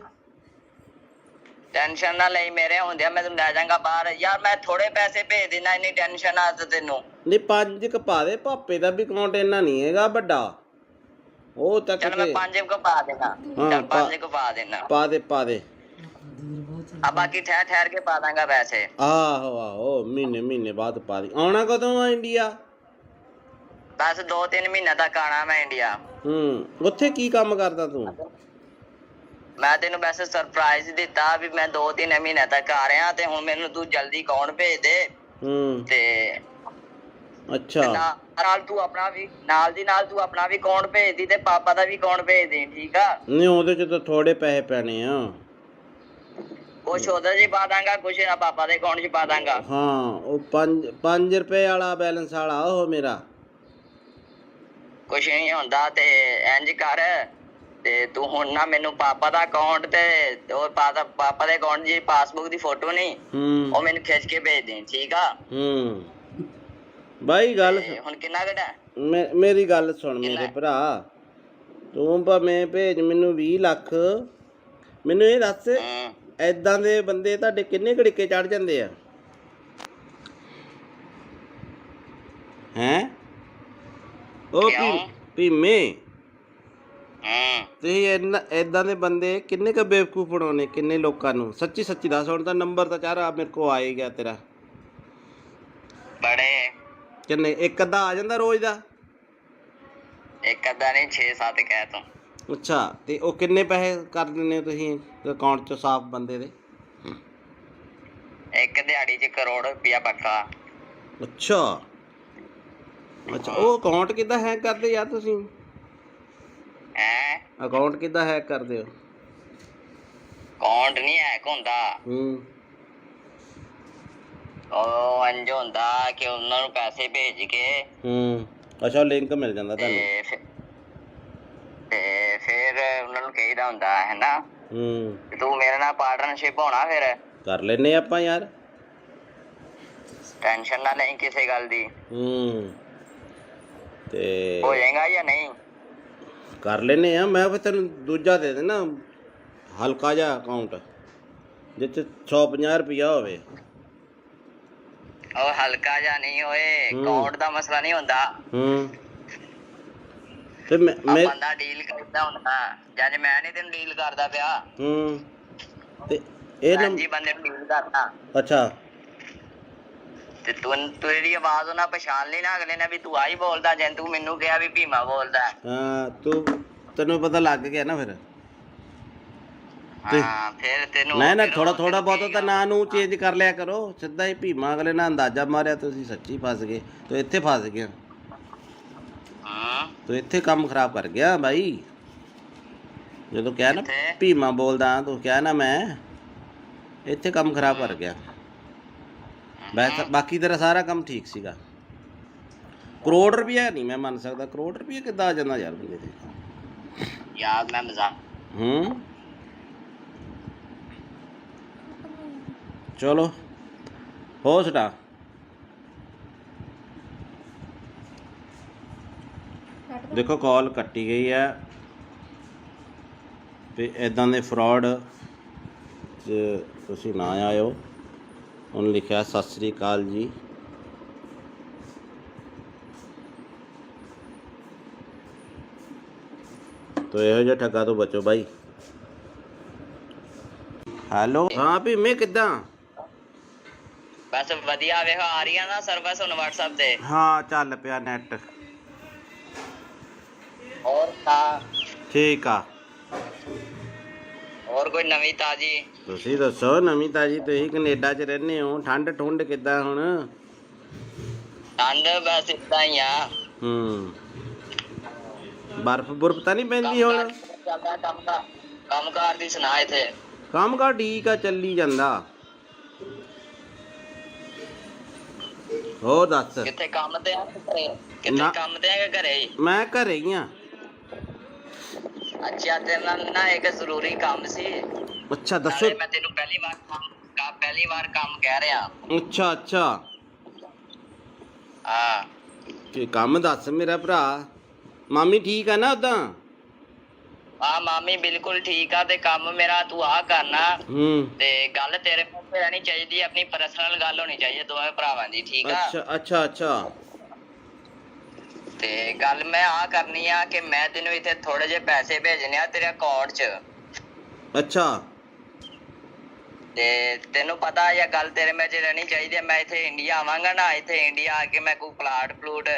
ਟੈਨਸ਼ਨ ਨਾ ਲਈ। ਮੇਰੇ ਹੁੰਦਿਆਂ ਮੈਂ ਤੈਨੂੰ ਲੈ ਜਾਵਾਂਗਾ ਬਾਹਰ। ਯਾਰ ਮੈਂ ਥੋੜੇ ਪੈਸੇ ਭੇਜ ਦੇਣਾ। ਇੰਨੀ ਟੈਨਸ਼ਨ ਆ ਤੈਨੂੰ? ਨਹੀਂ 5 ਕ ਪਾ ਦੇ। ਪਾਪੇ ਦਾ ਵੀ ਅਕਾਊਂਟ ਇੰਨਾ ਨਹੀਂ ਹੈਗਾ ਵੱਡਾ। ਉਹ ਤੱਕ ਚੱਲ ਮੈਂ 5 ਕੁ ਪਾ ਦੇਣਾ। ਚੱਲ 5 ਕੁ ਪਾ ਦੇਣਾ। ਪਾ ਦੇ ਆ ਬਾਕੀ ਠਹਿਰ ਕੇ ਪਾ ਦਾਂਗਾ ਪੈਸੇ। ਆਹੋ ਮਹੀਨੇ ਬਾਅਦ ਪਾ ਦੀ। ਆਉਣਾ ਕਦੋਂ ਆ ਇੰਡੀਆ? ਬਸ 2-3 ਮਹੀਨੇ ਤੱਕ ਆਣਾ ਮੈਂ ਇੰਡੀਆ। ਉੱਥੇ ਕੀ ਕੰਮ ਕਰਦਾ ਤੂੰ? ਮੈਂ ਤੈਨੂੰ ਵੈਸੇ ਸਰਪ੍ਰਾਈਜ਼ ਦਿੱਤਾ ਵੀ ਮੈਂ 2-3 ਮਹੀਨੇ ਤੱਕ ਆ ਰਿਹਾ ਤੇ ਹੁਣ ਮੈਨੂੰ ਤੂੰ ਜਲਦੀ ਅਕਾਊਂਟ ਭੇਜ ਦੇ। ਤੇ ਅੱਛਾ ਨਾਲ ਤੂੰ ਆਪਣਾ ਵੀ ਨਾਲ ਦੀ ਨਾਲ ਤੂੰ ਆਪਣਾ ਵੀ ਅਕਾਊਂਟ ਭੇਜ ਦੀ ਤੇ ਪਾਪਾ ਦਾ ਵੀ ਅਕਾਊਂਟ ਭੇਜ ਦੇ, ਠੀਕ ਆ? ਨਹੀਂ ਉਹਦੇ ਚ ਤਾਂ ਥੋੜੇ ਪੈਸੇ ਪੈਣੇ ਆ। ਕੁਛ ਉਹਦੇ 'ਚ ਪਾ ਦਾਂਗਾ, ਕੁਛ ਪਾਪਾ ਦੇ ਅਕਾਊਂਟ 'ਚ ਪਾ ਦਾਂਗਾ। ਹਾਂ ਉਹ 5 ਰੁਪਏ ਵਾਲਾ ਬੈਲੈਂਸ ਵਾਲਾ ਉਹ ਮੇਰਾ। ਕੁਛ ਨਹੀਂ ਹੁੰਦਾ ਤੇ ਇੰਜ ਕਰ ਤੇ ਤੂੰ ਹੁਣ ਨਾ ਮੈਨੂੰ ਪਾਪਾ ਦਾ ਅਕਾਊਂਟ ਤੇ ਉਹ ਪਾਪਾ ਦੇ ਅਕਾਊਂਟ ਦੀ ਪਾਸਬੁੱਕ ਦੀ ਫੋਟੋ ਨਹੀਂ ਉਹ ਮੈਨੂੰ ਖਿੱਚ ਕੇ ਭੇਜ ਦੇ, ਠੀਕ ਆ? ਬਾਈ ਗੱਲ ਹੁਣ ਕਿੰਨਾ ਘਟਾ? ਮੇਰੀ ਗੱਲ ਸੁਣ ਮੇਰੇ ਭਰਾ, ਤੂੰ ਭਾਵੇਂ ਭੇਜ ਮੈਨੂੰ 20 ਲੱਖ, ਮੈਨੂੰ ਇਹ ਦੱਸ ਏਦਾਂ ਦੇ ਬੰਦੇ ਤੁਹਾਡੇ ਕਿੰਨੇ ਘੜੀਕੇ ਚੜ ਜਾਂਦੇ ਆ ਹੈਂ? ਉਹ ਭੀਮੇ ਤੁਸੀਂ ਏਦਾਂ ਦੇ ਬੰਦੇ ਕਿੰਨੇ ਕੁ ਬੇਵਕੂਫ ਬਣਾਉਣੇ, ਕਿੰਨੇ ਲੋਕਾਂ ਨੂੰ? ਸੱਚੀ ਸੱਚੀ ਦੱਸ। ਹੁਣ ਤਾਂ ਨੰਬਰ ਤਾਂ ਚਾਰਾ ਮੇਰੇ ਕੋਲ ਆ ਹੀ ਗਿਆ ਤੇਰਾ। ਬੜੇ ਕਿੰਨੇ? ਇੱਕ ਅੱਧਾ ਆ ਜਾਂਦਾ ਰੋਜ਼ ਦਾ? ਇੱਕ ਅੱਧਾ ਨਹੀਂ, 6-7 ਕਹਿ ਤੂੰ। ਅੱਛਾ ਤੇ ਉਹ ਕਿੰਨੇ ਪੈਸੇ ਕਰ ਦਿੰਦੇ ਹੋ ਤੁਸੀਂ ਅਕਾਊਂਟ 'ਚ ਸਾਫ਼ ਬੰਦੇ ਦੇ? ਇੱਕ ਦਿਹਾੜੀ 'ਚ ਕਰੋੜ ਰੁਪਇਆ ਪੱਕਾ। ਅੱਛਾ ਅੱਛਾ ਉਹ ਅਕਾਊਂਟ ਕਿੱਦਾਂ ਹੈਕ ਕਰਦੇ ਯਾਰ ਤੁਸੀਂ? ਹੈਂ? ਅਕਾਊਂਟ ਕਿੱਦਾਂ ਹੈਕ ਕਰਦੇ ਹੋ? ਅਕਾਊਂਟ ਨਹੀਂ ਹੈਕ ਹੁੰਦਾ। ਉਹ ਇੰਝ ਹੁੰਦਾ ਕਿ ਉਹਨਾਂ ਨੂੰ ਪੈਸੇ ਭੇਜ ਕੇ ਅੱਛਾ ਲਿੰਕ ਮਿਲ ਜਾਂਦਾ ਤੁਹਾਨੂੰ ਤੇ ਫਿਰ ਉਹਨਾਂ ਨੂੰ ਕਹੀਦਾ ਹੁੰਦਾ ਹੈ ਨਾ ਤੂੰ ਮੇਰੇ ਨਾਲ ਪਾਰਟਨਰਸ਼ਿਪ ਹੋਣਾ, ਫਿਰ ਕਰ ਲੈਨੇ ਆਪਾਂ ਯਾਰ। ਟੈਨਸ਼ਨ ਨਾ ਲਈ ਕਿਸੇ ਗੱਲ ਦੀ। ਤੇ ਹੋ ਜਾਏਗਾ ਜਾਂ ਨਹੀਂ? ਕਰ ਲੈਨੇ ਆ। ਮੈਂ ਫਿਰ ਤੈਨੂੰ ਦੂਜਾ ਦੇ ਦੇਣਾ ਹਲਕਾ ਜਿਹਾ ਅਕਾਊਂਟ ਜਿਸ 'ਚ 150 ਰੁਪਇਆ ਹੋਵੇ। ਉਹ ਹਲਕਾ ਜਿਹਾ ਨਹੀਂ ਹੋਏ, ਅਕਾਊਂਟ ਦਾ ਮਸਲਾ ਨਹੀਂ ਹੁੰਦਾ। ਤੇ ਬੰਦਾ ਡੀਲ ਕਰਦਾ ਹੁੰਦਾ, ਜਦ ਮੈਂ ਨਹੀਂ ਤੈਨੂੰ ਡੀਲ ਕਰਦਾ ਪਿਆ ਤੇ ਇਹ ਜੀ ਬੰਦੇ ਨੂੰ ਡੀਲ ਕਰਦਾ। ਅੱਛਾ ਤੇ ਤੂੰ ਤੇਰੀ ਆਵਾਜ਼ ਉਹਨਾਂ ਪਛਾਣ ਲਈ ਨਾ ਅਗਲੇ ਨੇ ਵੀ ਤੂੰ ਆਹੀ ਬੋਲਦਾ, ਜੇ ਤੂੰ ਮੈਨੂੰ ਕਿਹਾ ਵੀ ਭੀਮਾ ਬੋਲਦਾ। ਹਾਂ ਤੈਨੂੰ ਪਤਾ ਲੱਗ ਗਿਆ ਨਾ ਫਿਰ। ਹਾਂ ਫਿਰ ਤੈਨੂੰ ਨਾ ਥੋੜਾ ਬਹੁਤ ਤਾਂ ਨਾਂ ਨੂੰ ਚੇਂਜ ਕਰ ਲਿਆ ਕਰੋ। ਸਿੱਧਾ ਹੀ ਭੀਮਾ ਅਗਲੇ ਨਾਲ ਅੰਦਾਜ਼ਾ ਮਾਰਿਆ ਤੁਸੀਂ ਸੱਚੀ ਫਸ ਗਏ। ਤੂੰ ਇੱਥੇ ਫਸ ਗਿਆ, ਤੂੰ ਇੱਥੇ ਕੰਮ ਖਰਾਬ ਕਰ ਗਿਆ ਬਾਈ। ਜਦੋਂ ਕਿਹਾ ਨਾ ਭੀਮਾ ਬੋਲਦਾ ਤੂੰ ਕਿਹਾ ਨਾ ਮੈਂ, ਇੱਥੇ ਕੰਮ ਖਰਾਬ ਕਰ ਗਿਆ। ਬਾਕੀ ਤੇਰਾ ਸਾਰਾ ਕੰਮ ਠੀਕ ਸੀਗਾ। ਕਰੋੜ ਰੁਪਇਆ ਨਹੀਂ ਮੈਂ ਮੰਨ ਸਕਦਾ। ਕਰੋੜ ਰੁਪਇਆ ਕਿੱਦਾਂ ਆ ਜਾਂਦਾ ਯਾਰ ਬੰਦੇ ਤੇ? ਯਾਰ ਮੈਂ ਮਜ਼ਾਕ ਚਲੋ ਹੋ ਸਟਾ ਦੇਖੋ ਕਾਲ ਕੱਟੀ ਗਈ ਹੈ ਤੇ ਇੱਦਾਂ ਦੇ ਫਰਾਡ 'ਚ ਤੁਸੀਂ ਨਾ ਆਇਓ। ਉਹਨੇ ਲਿਖਿਆ ਸਤਿ ਸ੍ਰੀ ਅਕਾਲ ਜੀ। ਤੋ ਇਹੋ ਜਿਹਾ ਠੱਗਾ ਤੋਂ ਬਚੋ ਬਾਈ। ਹੈਲੋ ਹਾਂ ਭੀਮੇ ਕਿੱਦਾਂ? ਬਸ ਵਧੀਆ ਵੇਖ ਆ ਰਹੀਆਂ ਨਾ ਸਰਵਿਸ ਹੁਣ WhatsApp ਤੇ। ਹਾਂ ਚੱਲ ਪਿਆ ਨੈਟ। ਹੋਰ ਠੀਕ ਆ। ਹੋਰ ਕੋਈ ਨਵੀਂ ਤਾਜੀ? ਤੁਸੀਂ ਦੱਸੋ ਨਵੀਂ ਤਾਜੀ। ਤੁਸੀਂ ਕੈਨੇਡਾ 'ਚ ਰਹਿੰਦੇ ਹੋ, ਠੰਡ ਠੁੰਡ ਕਿੱਦਾਂ ਹੁਣ? ਠੰਡ ਬਸ ਏਦਾਂ ਹੀ ਆ। ਬਰਫ਼ ਬੁਰਫ਼ ਤਾਂ ਨਹੀਂ ਪੈਂਦੀ ਹੁਣ? ਕੰਮ ਕਾਰ ਦੀ ਸੁਣਾ ਇੱਥੇ? ਕੰਮ ਕਾਰ ਠੀਕ ਆ, ਚੱਲੀ ਜਾਂਦਾ। ਹੋਰ ਦੱਸ। ਕਿੱਥੇ ਕੰਮ ਤੇ ਆ ਘਰੇ? ਕਿੱਥੇ ਕੰਮ ਤੇ ਆ ਘਰੇ? ਮੈਂ ਘਰੇ ਹੀ ਆ। ਅੱਛਾ ਤੇਰੇ ਨਾਲ ਨਾ ਇੱਕ ਜ਼ਰੂਰੀ ਕੰਮ ਸੀ। ਅੱਛਾ ਦੱਸੋ। ਮੈਂ ਤੈਨੂੰ ਪਹਿਲੀ ਵਾਰ ਕੰਮ ਕਹਿ ਰਿਹਾ। ਅੱਛਾ ਅੱਛਾ ਹਾਂ ਕੀ ਕੰਮ ਦੱਸ ਮੇਰਾ ਭਰਾ। ਮਾਮੀ ਠੀਕ ਆ ਨਾ ਉਦਾਂ? ਹਾਂ ਮਾਮੀ ਬਿਲਕੁਲ ਠੀਕ ਆ। ਤੇ ਕੰਮ ਮੇਰਾ ਤੂੰ ਆ ਕਰਨਾ ਤੇ ਗੱਲ ਤੇਰੇ ਮੂੰਹ ਤੇ ਰਹਿਣੀ ਚਾਹੀਦੀ, ਆਪਣੀ ਪਰਸਨਲ ਗੱਲ ਹੋਣੀ ਚਾਹੀਦੀ ਦੋਵੇਂ ਭਰਾਵਾਂ ਦੀ, ਠੀਕ ਆ? ਅੱਛਾ ਅੱਛਾ ਤੇ ਗੱਲ ਮੈਂ ਆ ਕਰਨੀ ਆ ਕਿ ਮੈਂ ਤੈਨੂੰ ਇੱਥੇ ਥੋੜੇ ਜਿਹੇ ਪੈਸੇ ਭੇਜਣੇ ਆ ਤੇਰੇ ਅਕਾਊਂਟ 'ਚ। ਅੱਛਾ ਤੇ ਤੈਨੂੰ ਪਤਾ ਇਹ ਗੱਲ ਤੇਰੇ ਮੇਰੇ 'ਚ ਰਹਿਣੀ ਚਾਹੀਦੀ। ਮੈਂ ਇੱਥੇ ਇੰਡੀਆ ਆਵਾਂਗਾ ਨਾ, ਇੱਥੇ ਇੰਡੀਆ ਆ ਕੇ ਮੈਂ ਕੋਈ ਪਲਾਟ ਪਲੂਟ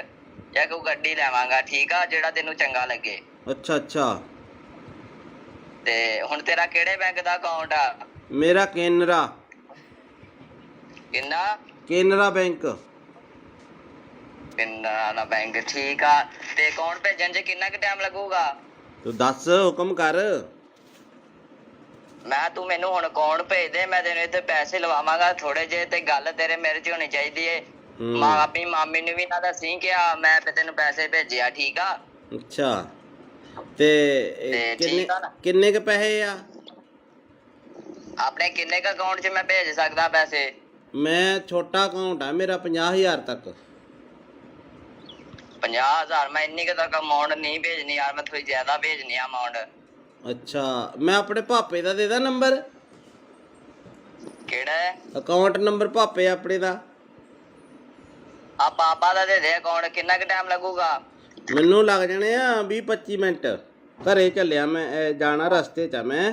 ਜਾਂ ਕੋਈ ਗੱਡੀ ਲੈਵਾਂਗਾ, ਠੀਕ ਆ? ਜਿਹੜਾ ਤੈਨੂੰ ਚੰਗਾ ਲੱਗੇ। ਅੱਛਾ ਅੱਛਾ ਤੇ ਹੁਣ ਤੇਰਾ ਕਿਹੜੇ ਬੈਂਕ ਦਾ ਅਕਾਊਂਟ ਆ? ਮੇਰਾ ਕੇਨਰਾ ਕਿੰਨਾ? ਕੇਨਰਾ ਬੈਂਕ। ਕੇਨਰਾ ਬੈਂਕ, ਠੀਕ ਆ। ਤੇ ਅਕਾਊਂਟ ਭੇਜਣ 'ਚ ਕਿੰਨਾ ਕੁ ਟਾਈਮ ਲੱਗੂਗਾ? ਤੂੰ ਦੱਸ, ਹੁਕਮ ਕਰ। ਤੂੰ ਮੈਨੂੰ ਹੁਣ ਅਕਾਊਂਟ ਭੇਜ ਦੇ, ਮੈਂ ਤੈਨੂੰ ਇੱਥੇ ਪੈਸੇ ਲਵਾਵਾਂਗਾ ਥੋੜੇ ਜਿਹੇ, ਤੇ ਗੱਲ ਤੇਰੇ ਮੇਰੇ 'ਚ ਹੋਣੀ ਚਾਹੀਦੀ ਏ। ਆਪਣੀ ਮਾਮੀ ਨੂੰ ਵੀ ਨਾ ਦੱਸੀ ਕਿ ਮੈਂ ਤੈਨੂੰ ਪੈਸੇ ਭੇਜਿਆ, ਠੀਕ ਆ? ਅੱਛਾ, ਤੇ ਠੀਕ ਆ ਨਾ? ਕਿੰਨੇ ਕ ਪੈਸੇ ਆ ਆਪਣੇ ਕਿੰਨੇ ਕ ਅਕਾਊਂਟ 'ਚ ਮੈਂ ਭੇਜ ਸਕਦਾ ਪੈਸੇ? ਮੈਂ ਛੋਟਾ ਅਕਾਊਂਟ ਆ ਮੇਰਾ, 50,000 ਤੱਕ। 50,000? ਮੈਂ ਇੰਨੀ ਕੁ ਤੱਕ ਅਮਾਊਂਟ ਨਹੀਂ ਭੇਜਣੀ ਯਾਰ, ਮੈਂ ਥੋੜੀ ਜ਼ਿਆਦਾ ਭੇਜਣੀ ਆ ਅਮਾਊਂਟ। ਅੱਛਾ, ਮੈਂ ਆਪਣੇ ਪਾਪੇ ਦਾ ਦੇ ਦਾਂ ਨੰਬਰ? ਕਿਹੜਾ ਅਕਾਊਂਟ ਨੰਬਰ ਪਾਪੇ ਆਪਣੇ ਦਾ? ਆ ਪਾਪਾ ਦਾ ਦੇ ਦੇ ਅਕਾਊਂਟ। ਕਿੰਨਾ ਕੁ ਟਾਈਮ ਲੱਗੂਗਾ? ਮੈਨੂੰ ਲੱਗ ਜਾਣੇ ਆ 20-25 ਮਿੰਟ। ਘਰੇ ਚੱਲਿਆ ਮੈਂ, ਜਾਣਾ ਰਸਤੇ 'ਚ ਆ ਮੈਂ,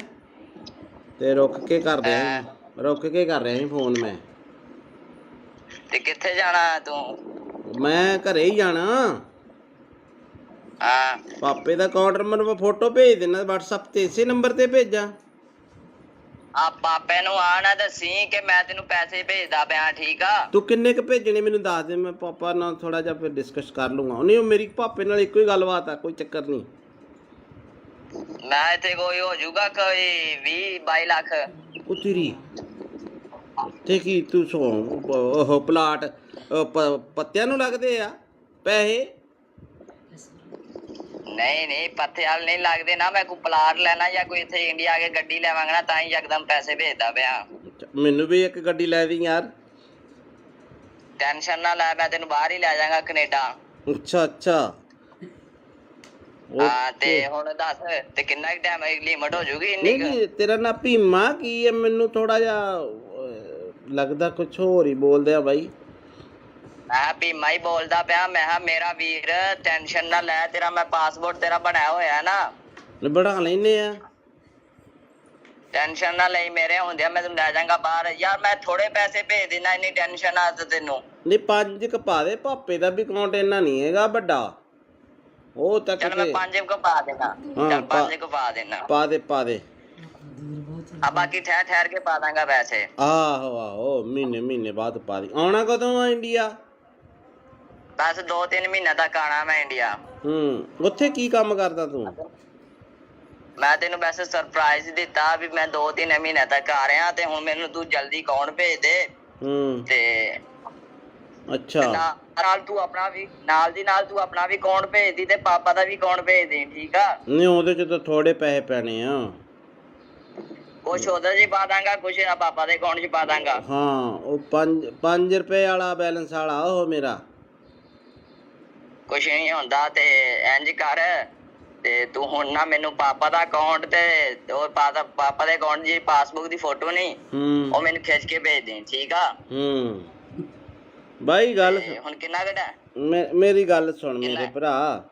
ਤੇ ਰੁਕ ਕੇ ਕਰ ਰਿਹਾ ਸੀ ਫੋਨ ਮੈਂ। ਤੇ ਕਿੱਥੇ ਜਾਣਾ ਤੂੰ? ਮੈਂ ਘਰੇ ਹੀ ਜਾਣਾ। ਹਾਂ, ਪਾਪੇ ਦਾ ਅਕਾਊਂਟ ਨੰਬਰ ਮੈਂ ਫੋਟੋ ਭੇਜ ਦੇਣਾ WhatsApp ਤੇ, ਇਸੇ ਨੰਬਰ ਤੇ ਭੇਜਾਂ? ਆ ਪਾਪੇ ਨੂੰ ਆ ਨਾ ਦੱਸੀ ਕਿ ਮੈਂ ਤੈਨੂੰ ਪੈਸੇ ਭੇਜਦਾ ਪਿਆ, ਠੀਕ ਆ? ਤੂੰ ਕਿੰਨੇ ਕ ਭੇਜਣੇ ਮੈਨੂੰ ਦੱਸ ਦੇ, ਮੈਂ ਪਾਪਾ ਨਾਲ ਥੋੜਾ ਜਿਹਾ ਫਿਰ ਡਿਸਕਸ ਕਰ ਲੂੰਗਾ। ਨਹੀਂ, ਉਹ ਮੇਰੀ ਪਾਪੇ ਨਾਲ ਇੱਕੋ ਹੀ ਗੱਲਬਾਤ ਆ, ਕੋਈ ਚੱਕਰ ਨਹੀਂ। ਮੈਂ ਇੱਥੇ ਕੋਈ ਹੋ ਜਾਊਗਾ ਕੋਈ 20-22 ਲੱਖ। ਉਤਰੀ ਤੇ ਕੀ ਤੂੰ ਉਹ ਪਲਾਟ ਪੱਤਿਆਂ ਨੂੰ ਲੱਗਦੇ ਆ ਪੈਸੇ? ਨਹੀਂ ਪੱਥੇ ਵਾਲ ਨਹੀਂ ਲੱਗਦੇ ਨਾ। ਮੈਂ ਕੋਈ ਪਲਾਟ ਲੈਣਾ ਜਾਂ ਕੋਈ ਇੱਥੇ ਇੰਡੀਆ ਆ ਕੇ ਗੱਡੀ ਲੈਵਾਂਗਾ ਨਾ, ਤਾਂ ਹੀ ਯਕਦਮ ਪੈਸੇ ਭੇਜਦਾ ਪਿਆ। ਮੈਨੂੰ ਵੀ ਇੱਕ ਗੱਡੀ ਲੈ ਦੀ ਯਾਰ। ਟੈਨਸ਼ਨ ਨਾ ਲੈ, ਮੈਂ ਤੈਨੂੰ ਬਾਹਰ ਹੀ ਲੈ ਜਾਵਾਂਗਾ, ਕੈਨੇਡਾ। ਅੱਛਾ ਹਾਂ, ਤੇ ਹੁਣ ਦੱਸ ਤੇ ਕਿੰਨਾ ਟਾਈਮ ਲਿਮਟ ਹੋ ਜੂਗੀ ਇੰਨੀ? ਨਹੀਂ, ਤੇਰਾ ਨਾਂ ਭੀਮਾ ਕੀ ਹੈ? ਮੈਨੂੰ ਥੋੜਾ ਜਿਹਾ ਲੱਗਦਾ ਕੁਛ ਹੋਰ ਹੀ ਬੋਲਦੇ ਆ ਬਾਈ। ਮੈਂ ਭੀਮਾ ਹੀ ਬੋਲਦਾ ਪਿਆ। ਮੈਂ ਕਿਹਾ ਮੇਰਾ ਵੀਰ ਟੈਨਸ਼ਨ ਨਾ ਲੈ, ਤੇਰਾ ਮੈਂ ਪਾਸਪੋਰਟ ਤੇਰਾ ਬਣਾਇਆ ਹੋਇਆ ਨਾ, ਬਣਾ ਲੈਨੇ ਆ। ਟੈਨਸ਼ਨ ਨਾ ਲਈ, ਮੇਰੇ ਹੁੰਦਿਆਂ ਮੈਂ ਤੈਨੂੰ ਲੈ ਜਾਵਾਂਗਾ ਬਾਹਰ। ਯਾਰ ਮੈਂ ਥੋੜੇ ਪੈਸੇ ਭੇਜ ਦੇਣਾ, ਇੰਨੀ ਟੈਨਸ਼ਨ ਆ ਤੈਨੂੰ? ਨਹੀਂ, 5 ਕ ਪਾ ਦੇ, ਪਾਪੇ ਦਾ ਵੀ ਅਕਾਊਂਟ ਇੰਨਾ ਨਹੀਂ ਹੈਗਾ ਵੱਡਾ। ਉਹ ਤੱਕ ਚੱਲ ਮੈਂ 5 ਕੁ ਪਾ ਦੇਣਾ। ਚੱਲ 5 ਕੁ ਪਾ ਦੇਣਾ। ਪਾ ਦੇ। ਆ ਬਾਕੀ ਠਹਿਰ ਕੇ ਪਾ ਦਾਂਗਾ ਪੈਸੇ। ਆਹੋ ਮਹੀਨੇ ਬਾਅਦ ਪਾ ਦੀ। ਆਉਣਾ ਕਦੋਂ ਆ ਇੰਡੀਆ? ਬਸ 2-3 ਮਹੀਨੇ ਤੱਕ ਆਣਾ ਮੈਂ ਇੰਡੀਆ। ਉੱਥੇ ਕੀ ਕੰਮ ਕਰਦਾ ਤੂੰ? ਮੈਂ ਤੈਨੂੰ ਵੈਸੇ ਸਰਪ੍ਰਾਈਜ਼ ਦਿੱਤਾ ਵੀ ਮੈਂ 2-3 ਮਹੀਨੇ ਤੱਕ ਆ ਰਿਹਾ, ਤੇ ਹੁਣ ਮੈਨੂੰ ਤੂੰ ਜਲਦੀ ਅਕਾਊਂਟ ਭੇਜ ਦੇ। ਤੇ ਅੱਛਾ, ਨਾਲ ਤੂੰ ਆਪਣਾ ਵੀ ਨਾਲ ਦੀ ਨਾਲ ਤੂੰ ਆਪਣਾ ਵੀ ਅਕਾਊਂਟ ਭੇਜ ਦੀ, ਤੇ ਪਾਪਾ ਦਾ ਵੀ ਅਕਾਊਂਟ ਭੇਜ ਦੇ, ਠੀਕ ਆ? ਨਹੀਂ, ਉਹਦੇ ਚ ਤਾਂ ਥੋੜੇ ਪੈਸੇ ਪੈਣੇ ਆ। ਕੁਛ ਉਹਦੇ 'ਚ ਪਾ ਦਾਂਗਾ, ਕੁਛ ਪਾਪਾ ਦੇ ਅਕਾਊਂਟ 'ਚ ਪਾ ਦਾਂਗਾ। ਹਾਂ, ਉਹ 5 ਰੁਪਏ ਵਾਲਾ ਬੈਲੈਂਸ ਵਾਲਾ ਉਹ ਮੇਰਾ। ਕੁਛ ਨਹੀਂ ਹੁੰਦਾ, ਤੇ ਇੰਜ ਕਰ, ਤੇ ਤੂੰ ਹੁਣ ਨਾ ਮੈਨੂੰ ਪਾਪਾ ਦਾ ਅਕਾਊਂਟ ਤੇ ਉਹ ਪਾਪਾ ਦੇ ਅਕਾਊਂਟ ਦੀ ਪਾਸਬੁੱਕ ਦੀ ਫੋਟੋ ਨਹੀਂ, ਉਹ ਮੈਨੂੰ ਖਿੱਚ ਕੇ ਭੇਜ ਦੇ, ਠੀਕ ਆ? ਬਾਈ ਗੱਲ ਹੁਣ ਕਿੰਨਾ ਘਟਾ? ਮੇਰੀ ਗੱਲ ਸੁਣ ਮੇਰੇ ਭਰਾ,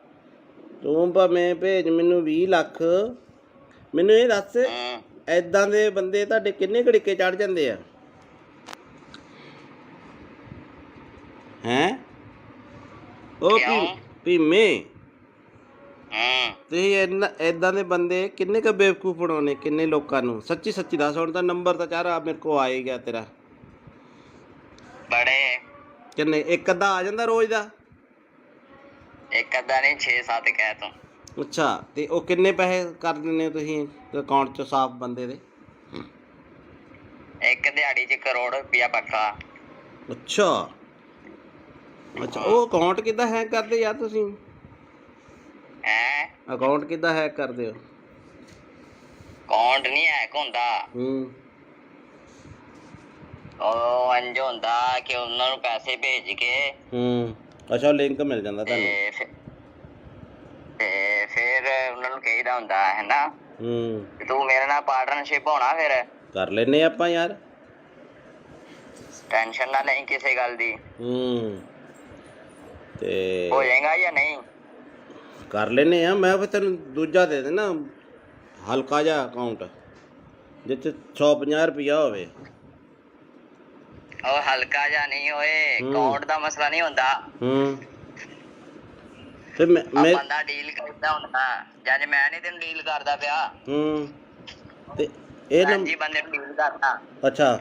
ਤੂੰ ਭਾਵੇਂ ਭੇਜ ਮੈਨੂੰ 20 ਲੱਖ। ਮੈਨੂੰ ਇਹ ਦੱਸ, ਏਦਾਂ ਦੇ ਬੰਦੇ ਤੁਹਾਡੇ ਕਿੰਨੇ ਘੜੀਕੇ ਚੜ ਜਾਂਦੇ ਆ? ਹੈਂ? ਉਹ ਭੀਮੇ, ਤੁਸੀਂ ਏਦਾਂ ਦੇ ਬੰਦੇ ਕਿੰਨੇ ਕੁ ਬੇਵਕੂਫ ਬਣਾਉਣੇ, ਕਿੰਨੇ ਲੋਕਾਂ ਨੂੰ? ਸੱਚੀ ਦੱਸ। ਹੁਣ ਤਾਂ ਨੰਬਰ ਤਾਂ ਚਾਰਾ ਮੇਰੇ ਕੋਲ ਆ ਹੀ ਗਿਆ ਤੇਰਾ। ਬੜੇ ਕਿੰਨੇ? ਇੱਕ ਅੱਧਾ ਆ ਜਾਂਦਾ ਰੋਜ਼ ਦਾ? ਇੱਕ ਅੱਧਾ ਨਹੀਂ, 6-7 ਕਹਿ ਤੂੰ। ਅੱਛਾ, ਤੇ ਉਹ ਕਿੰਨੇ ਪੈਸੇ ਕਰ ਦਿੰਦੇ ਹੋ ਤੁਸੀਂ ਅਕਾਊਂਟ 'ਚ ਸਾਫ਼ ਬੰਦੇ ਦੇ? ਇੱਕ ਦਿਹਾੜੀ 'ਚ ਕਰੋੜ ਰੁਪਇਆ ਪੱਕਾ। ਅੱਛਾ, ਉਹ ਅਕਾਊਂਟ ਕਿੱਦਾਂ ਹੈਕ ਕਰਦੇ ਯਾਰ ਤੁਸੀਂ? ਅਕਾਊਂਟ ਕਿੱਦਾਂ ਹੈਕ ਕਰਦੇ ਹੋ? ਅਕਾਊਂਟ ਨਹੀਂ ਹੈਕ ਹੁੰਦਾ। ਉਹ ਇੰਝ ਹੁੰਦਾ ਕਿ ਉਹਨਾਂ ਨੂੰ ਪੈਸੇ ਭੇਜ ਕੇ ਅੱਛਾ, ਲਿੰਕ ਮਿਲ ਜਾਂਦਾ ਤੁਹਾਨੂੰ, ਤੇ ਫਿਰ ਉਹਨਾਂ ਨੂੰ ਕਹੀਦਾ ਹੁੰਦਾ ਹੈ ਨਾ, ਤੂੰ ਮੇਰੇ ਨਾਲ ਪਾਰਟਨਰਸ਼ਿਪ ਹੋਣਾ, ਫਿਰ ਕਰ ਲੈਨੇ ਆਪਾਂ ਯਾਰ। ਟੈਨਸ਼ਨ ਨਾ ਲਈ ਕਿਸੇ ਗੱਲ ਦੀ। ਤੇ ਹੋ ਜਾਏਗਾ ਜਾਂ ਨਹੀਂ? ਕਰ ਲੈਨੇ ਆ। ਮੈਂ ਫਿਰ ਤੈਨੂੰ ਦੂਜਾ ਦੇ ਦੇਣਾ, ਹਲਕਾ ਜਿਹਾ ਅਕਾਊਂਟ ਜਿੱਥੇ 150 ਰੁਪਇਆ ਹੋਵੇ। ਉਹ ਹਲਕਾ ਜਿਹਾ ਨਹੀਂ ਹੋਏ, ਅਕਾਊਂਟ ਦਾ ਮਸਲਾ ਨਹੀਂ ਹੁੰਦਾ। ਤੇ ਬੰਦਾ ਡੀਲ ਕਰਦਾ ਹੁੰਦਾ, ਜਦ ਮੈਂ ਨਹੀਂ ਤੈਨੂੰ ਡੀਲ ਕਰਦਾ ਪਿਆ। ਤੇ ਇਹ ਹਾਂਜੀ ਬੰਦੇ ਨੂੰ ਡੀਲ ਕਰਦਾ ਅੱਛਾ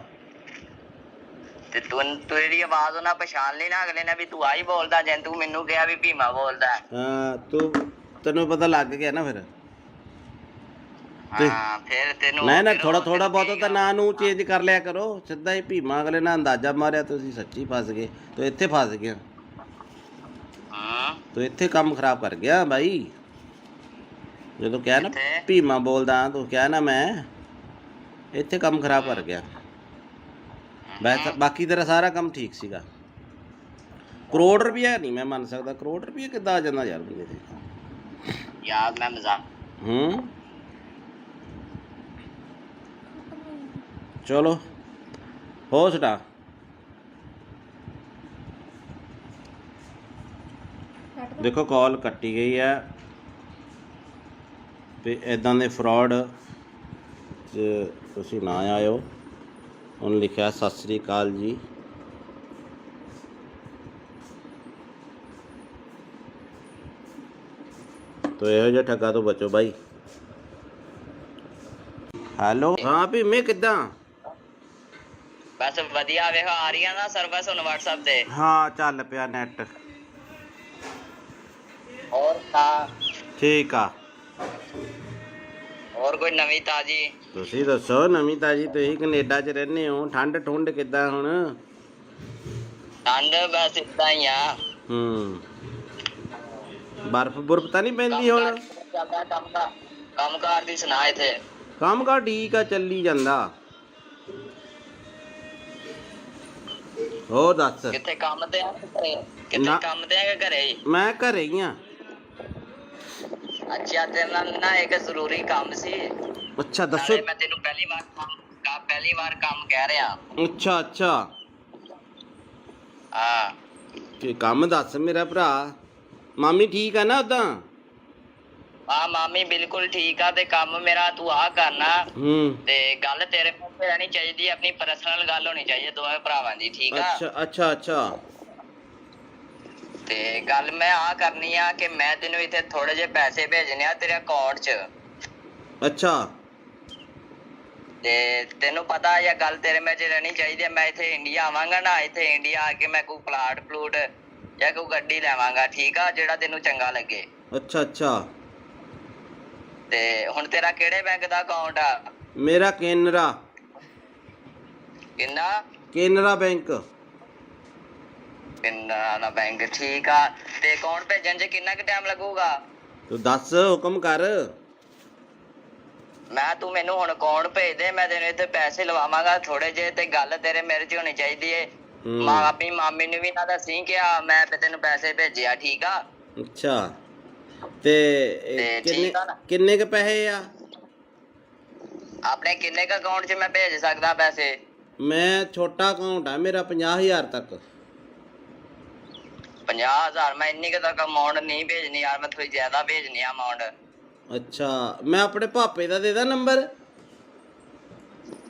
ਤੇ ਤੂੰ ਇਹਦੀ ਆਵਾਜ਼ ਉਹਨਾਂ ਪਛਾਣ ਲਈ ਨਾ ਅਗਲੇ ਨੇ ਵੀ ਤੂੰ ਆਹੀ ਬੋਲਦਾ ਜੇ ਤੂੰ ਮੈਨੂੰ ਕਿਹਾ ਵੀ ਭੀਮਾ ਬੋਲਦਾ ਹਾਂ ਤੈਨੂੰ ਪਤਾ ਲੱਗ ਗਿਆ ਨਾ ਫਿਰ ਤੇ ਹਾਂ ਫਿਰ ਤੈਨੂੰ ਨਾ ਫਿਰ ਥੋੜਾ ਉਹ ਥੋੜਾ ਤੈਨੂੰ ਬਹੁਤ ਤਾਂ ਕਹੇਗਾ। ਨਾਂ ਨੂੰ ਚੇਂਜ ਕਰ ਲਿਆ ਕਰੋ ਸਿੱਧਾ ਹੀ ਭੀਮਾ ਅਗਲੇ ਨਾਲ ਅੰਦਾਜ਼ਾ ਮਾਰਿਆ ਤੁਸੀਂ ਸੱਚੀ ਫਸ ਗਏ ਤੂੰ ਇੱਥੇ ਫਸ ਗਿਆ ਹਾਂ ਤੂੰ ਇੱਥੇ ਕੰਮ ਖਰਾਬ ਕਰ ਗਿਆ ਬਾਈ ਜਦੋਂ ਕਿਹਾ ਨਾ ਕਿੱਥੇ? ਭੀਮਾ ਬੋਲਦਾ ਤੂੰ ਕਿਹਾ ਨਾ ਮੈਂ ਇੱਥੇ ਕੰਮ ਖਰਾਬ ਕਰ ਗਿਆ ਬਾਕੀ ਤੇਰਾ ਸਾਰਾ ਕੰਮ ਠੀਕ ਸੀਗਾ ਕਰੋੜ ਰੁਪਇਆ ਨਹੀਂ ਮੈਂ ਮੰਨ ਸਕਦਾ ਕਰੋੜ ਰੁਪਇਆ ਕਿੱਦਾਂ ਆ ਜਾਂਦਾ ਯਾਰ ਬੰਦੇ ਤੇ ਯਾਰ ਮੈਂ ਮਜ਼ਾਕ ਚਲੋ ਹੋ ਸਟਾ ਦੇਖੋ ਕਾਲ ਕੱਟੀ ਗਈ ਹੈ ਤੇ ਇਦਾਂ ਦੇ ਫਰਾਡ ਤੁਸੀਂ ਨਾ ਆਇਓ ਉਹਨੇ ਲਿਖਿਆ ਸਤਿ ਸ੍ਰੀ ਅਕਾਲ ਜੀ ਤੋ ਇਹੋ ਜਿਹਾ ਠੱਗਾ ਤੋਂ ਬਚੋ ਬਾਈ ਹੈਲੋ ਹਾਂ ਭੀਮੇ ਕਿੱਦਾਂ ਬਸ ਵਧੀਆ ਵੇਖੋ ਆ ਰਹੀਆਂ ਨਾ ਸਰਵਿਸ ਹੁਣ WhatsApp ਤੇ ਹਾਂ ਚੱਲ ਪਿਆ ਨੈਟ ਹੋਰ ਤਾਂ ਠੀਕ ਆ ਹੋਰ ਕੋਈ ਨਵੀਂ ਤਾਜੀ ਤੁਸੀਂ ਦੱਸੋ ਨਵੀਂ ਤਾਜੀ ਤੁਸੀਂ ਕੈਨੇਡਾ 'ਚ ਰਹਿੰਦੇ ਹੋ ਠੰਡ ਠੁੰਡ ਕਿੱਦਾਂ ਹੁਣ ਠੰਡ ਬਸ ਇਦਾਂ ਹੀ ਆ ਬਰਫ਼ ਬੁਰਫ ਤਾਂ ਨਹੀਂ ਪੈਂਦੀ ਹੁਣ ਚੱਲਦਾ ਕੰਮ ਕਾਰ ਦੀ ਸੁਣਾ ਇੱਥੇ ਕੰਮ ਕਾਰ ਠੀਕ ਆ ਚੱਲੀ ਜਾਂਦਾ ਹੋਰ ਦੱਸ ਕਿੱਥੇ ਕੰਮ ਤੇ ਆ ਘਰੇ ਕਿੱਥੇ ਨਾ। ਕੰਮ ਤੇ ਆ ਕਿ ਘਰੇ ਹੀ ਮੈਂ ਘਰੇ ਹੀ ਆ ਅੱਛਾ ਤੇਰੇ ਨਾਲ ਨਾ ਇੱਕ ਜ਼ਰੂਰੀ ਕੰਮ ਸੀ ਅੱਛਾ ਦੱਸੋ ਨਾਲੇ ਮੈਂ ਤੈਨੂੰ ਪਹਿਲੀ ਵਾਰ ਕੰਮ ਕਹਿ ਰਿਹਾ ਅੱਛਾ ਅੱਛਾ ਹਾਂ ਕੀ ਕੰਮ ਦੱਸ ਮੇਰਾ ਭਰਾ ਮਾਮੀ ਠੀਕ ਆ ਨਾ ਉਦਾਂ ਹਾਂ ਮਾਮੀ ਬਿਲਕੁਲ ਠੀਕ ਆ ਤੇ ਕੰਮ ਮੇਰਾ ਤੂੰ ਆ ਕਰਨਾ ਤੇ ਗੱਲ ਤੇਰੇ ਮੂੰਹ ਤੇ ਰਹਿਣੀ ਚਾਹੀਦੀ ਹੈ ਆਪਣੀ ਪਰਸਨਲ ਗੱਲ ਹੋਣੀ ਚਾਹੀਦੀ ਦੋਵੇਂ ਭਰਾਵਾਂ ਦੀ ਠੀਕ ਆ ਅੱਛਾ ਅੱਛਾ ਅੱਛਾ ਤੇ ਗੱਲ ਮੈਂ ਆ ਕਰਨੀ ਆ ਕਿ ਮੈਂ ਤੈਨੂੰ ਇੱਥੇ ਥੋੜੇ ਜਿਹੇ ਪੈਸੇ ਭੇਜਣੇ ਆ ਤੇਰੇ ਅਕਾਊਂਟ 'ਚ ਅੱਛਾ ਤੇ ਤੈਨੂੰ ਪਤਾ ਇਹ ਗੱਲ ਤੇਰੇ ਵਿੱਚ ਰਹਿਣੀ ਚਾਹੀਦੀ ਹੈ ਮੈਂ ਇੱਥੇ ਇੰਡੀਆ ਆਵਾਂਗਾ ਨਾ ਇੱਥੇ ਇੰਡੀਆ ਆ ਕੇ ਮੈਂ ਕੋਈ ਪਲਾਟ ਪਲੂਟ ਜਾਂ ਕੋਈ ਗੱਡੀ ਲੈਵਾਂਗਾ ਠੀਕ ਆ ਜਿਹੜਾ ਤੈਨੂੰ ਚੰਗਾ ਲੱਗੇ ਅੱਛਾ ਅੱਛਾ ਤੇ ਹੁਣ ਤੇਰਾ ਕਿਹੜੇ ਬੈਂਕ ਦਾ ਅਕਾਊਂਟ ਆ ਮੇਰਾ ਕੇਨਰਾ ਕਿੰਨਾ ਬੈਂਕ ਕਿੰਨਾ ਬੈਂਕ ਠੀਕ ਆ ਤੇ ਅਕਾਊਂਟ ਭੇਜਣ 'ਚ ਕਿੰਨਾ ਕੁ ਟਾਈਮ ਲੱਗੂਗਾ ਤੂੰ ਦੱਸ ਹੁਕਮ ਕਰ ਤੂੰ ਮੈਨੂੰ ਹੁਣ ਅਕਾਊਂਟ ਭੇਜ ਦੇ ਮੈਂ ਤੈਨੂੰ ਇੱਥੇ ਪੈਸੇ ਲਵਾਵਾਂਗਾ ਥੋੜੇ ਜਿਹੇ ਤੇ ਗੱਲ ਤੇਰੇ ਮੇਰੇ 'ਚ ਹੋਣੀ ਚਾਹੀਦੀ ਏ ਆਪਣੀ ਮਾਮੀ ਨੂੰ ਵੀ ਨਾ ਦੱਸੀ ਕਿ ਮੈਂ ਤੈਨੂੰ ਪੈਸੇ ਭੇਜਿਆ ਠੀਕ ਆ ਅੱਛਾ ਤੇ ਕਿੰਨੇ ਕ ਪੈਸੇ ਆ ਆਪਣੇ ਕਿੰਨੇ ਕ ਅਕਾਊਂਟ 'ਚ ਮੈਂ ਭੇਜ ਸਕਦਾ ਪੈਸੇ ਮੈਂ ਛੋਟਾ ਅਕਾਊਂਟ ਆ ਮੇਰਾ 50,000 ਤੱਕ 50,000 ਮੈਂ ਇੰਨੀ ਕੁ ਤੱਕ ਅਮਾਊਂਟ ਨਹੀਂ ਭੇਜਣੀ ਯਾਰ ਮੈਂ ਥੋੜੀ ਜ਼ਿਆਦਾ ਭੇਜਣੀ ਆ ਅਮਾਊਂਟ ਅੱਛਾ ਮੈਂ ਆਪਣੇ ਪਾਪੇ ਦਾ ਦੇ ਦਾਂ ਨੰਬਰ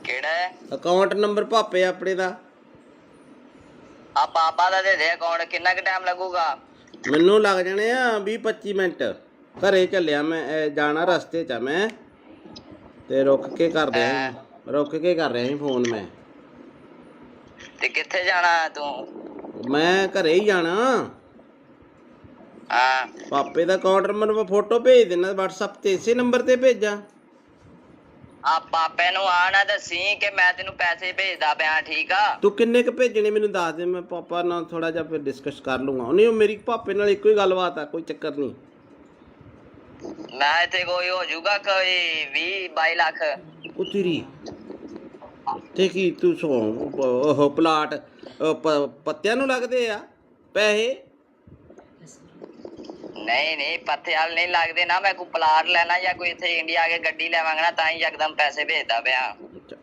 ਕਿਹੜਾ ਹੈ ਅਕਾਊਂਟ ਨੰਬਰ ਪਾਪੇ ਆਪਣੇ ਦਾ ਆ ਪਾਪਾ ਦਾ ਦੇ ਦੇ ਅਕਾਊਂਟ ਕਿੰਨਾ ਕੁ ਟਾਈਮ ਲੱਗੂਗਾ ਮੈਨੂੰ ਲੱਗ ਜਾਣੇ ਆ 20-25 ਮਿੰਟ ਘਰੇ ਚੱਲਿਆ ਮੈਂ ਜਾਣਾ ਰਸਤੇ 'ਚ ਆ ਮੈਂ ਤੇ ਰੁਕ ਕੇ ਕਰ ਰਿਹਾ ਸੀ ਫੋਨ ਮੈਂ ਤੇ ਕਿੱਥੇ ਜਾਣਾ ਤੂੰ ਮੈਂ ਘਰੇ ਹੀ ਜਾਣਾ ਹਾਂ ਪਾਪੇ ਦਾ ਅਕਾਊਂਟ ਨੰਬਰ ਮੈਂ ਫੋਟੋ ਭੇਜ ਦੇਣਾ WhatsApp ਤੇ ਇਸੇ ਨੰਬਰ ਤੇ ਭੇਜਾਂ ਆ ਪਾਪੇ ਨੂੰ ਆਣਾ ਦੱਸੀ ਕਿ ਮੈਂ ਤੈਨੂੰ ਪੈਸੇ ਭੇਜਦਾ ਪਿਆ ਠੀਕ ਆ ਤੂੰ ਕਿੰਨੇ ਕ ਭੇਜਣੇ ਮੈਨੂੰ ਦੱਸ ਦੇ ਮੈਂ ਪਾਪਾ ਨਾਲ ਥੋੜਾ ਜਿਹਾ ਫਿਰ ਡਿਸਕਸ ਕਰ ਲੂੰਗਾ ਨਹੀਂ ਉਹ ਮੇਰੀ ਪਾਪੇ ਨਾਲ ਇੱਕੋ ਹੀ ਗੱਲਬਾਤ ਆ ਕੋਈ ਚੱਕਰ ਨਹੀਂ ਮੈਂ ਇੱਥੇ ਕੋਈ ਹੋ ਜਾਊਗਾ ਕੋਈ 20-22 ਲੱਖ ਉਹ ਤੇਰੀ ਤੇ ਕੀ ਤੂੰ ਉਹ ਪਲਾਟ ਪੱਤਿਆਂ ਨੂੰ ਲੱਗਦੇ ਆ ਪੈਸੇ ਨਹੀਂ ਪੱਥੇ ਵਾਲ ਨਹੀਂ ਲੱਗਦੇ ਨਾ ਮੈਂ ਕੋਈ ਪਲਾਟ ਲੈਣਾ ਜਾਂ ਕੋਈ ਇੱਥੇ ਇੰਡੀਆ ਆ ਕੇ ਗੱਡੀ ਲੈਵਾਂਗਾ ਨਾ ਤਾਂ ਹੀ ਯਕਦਮ ਪੈਸੇ ਭੇਜਦਾ ਪਿਆ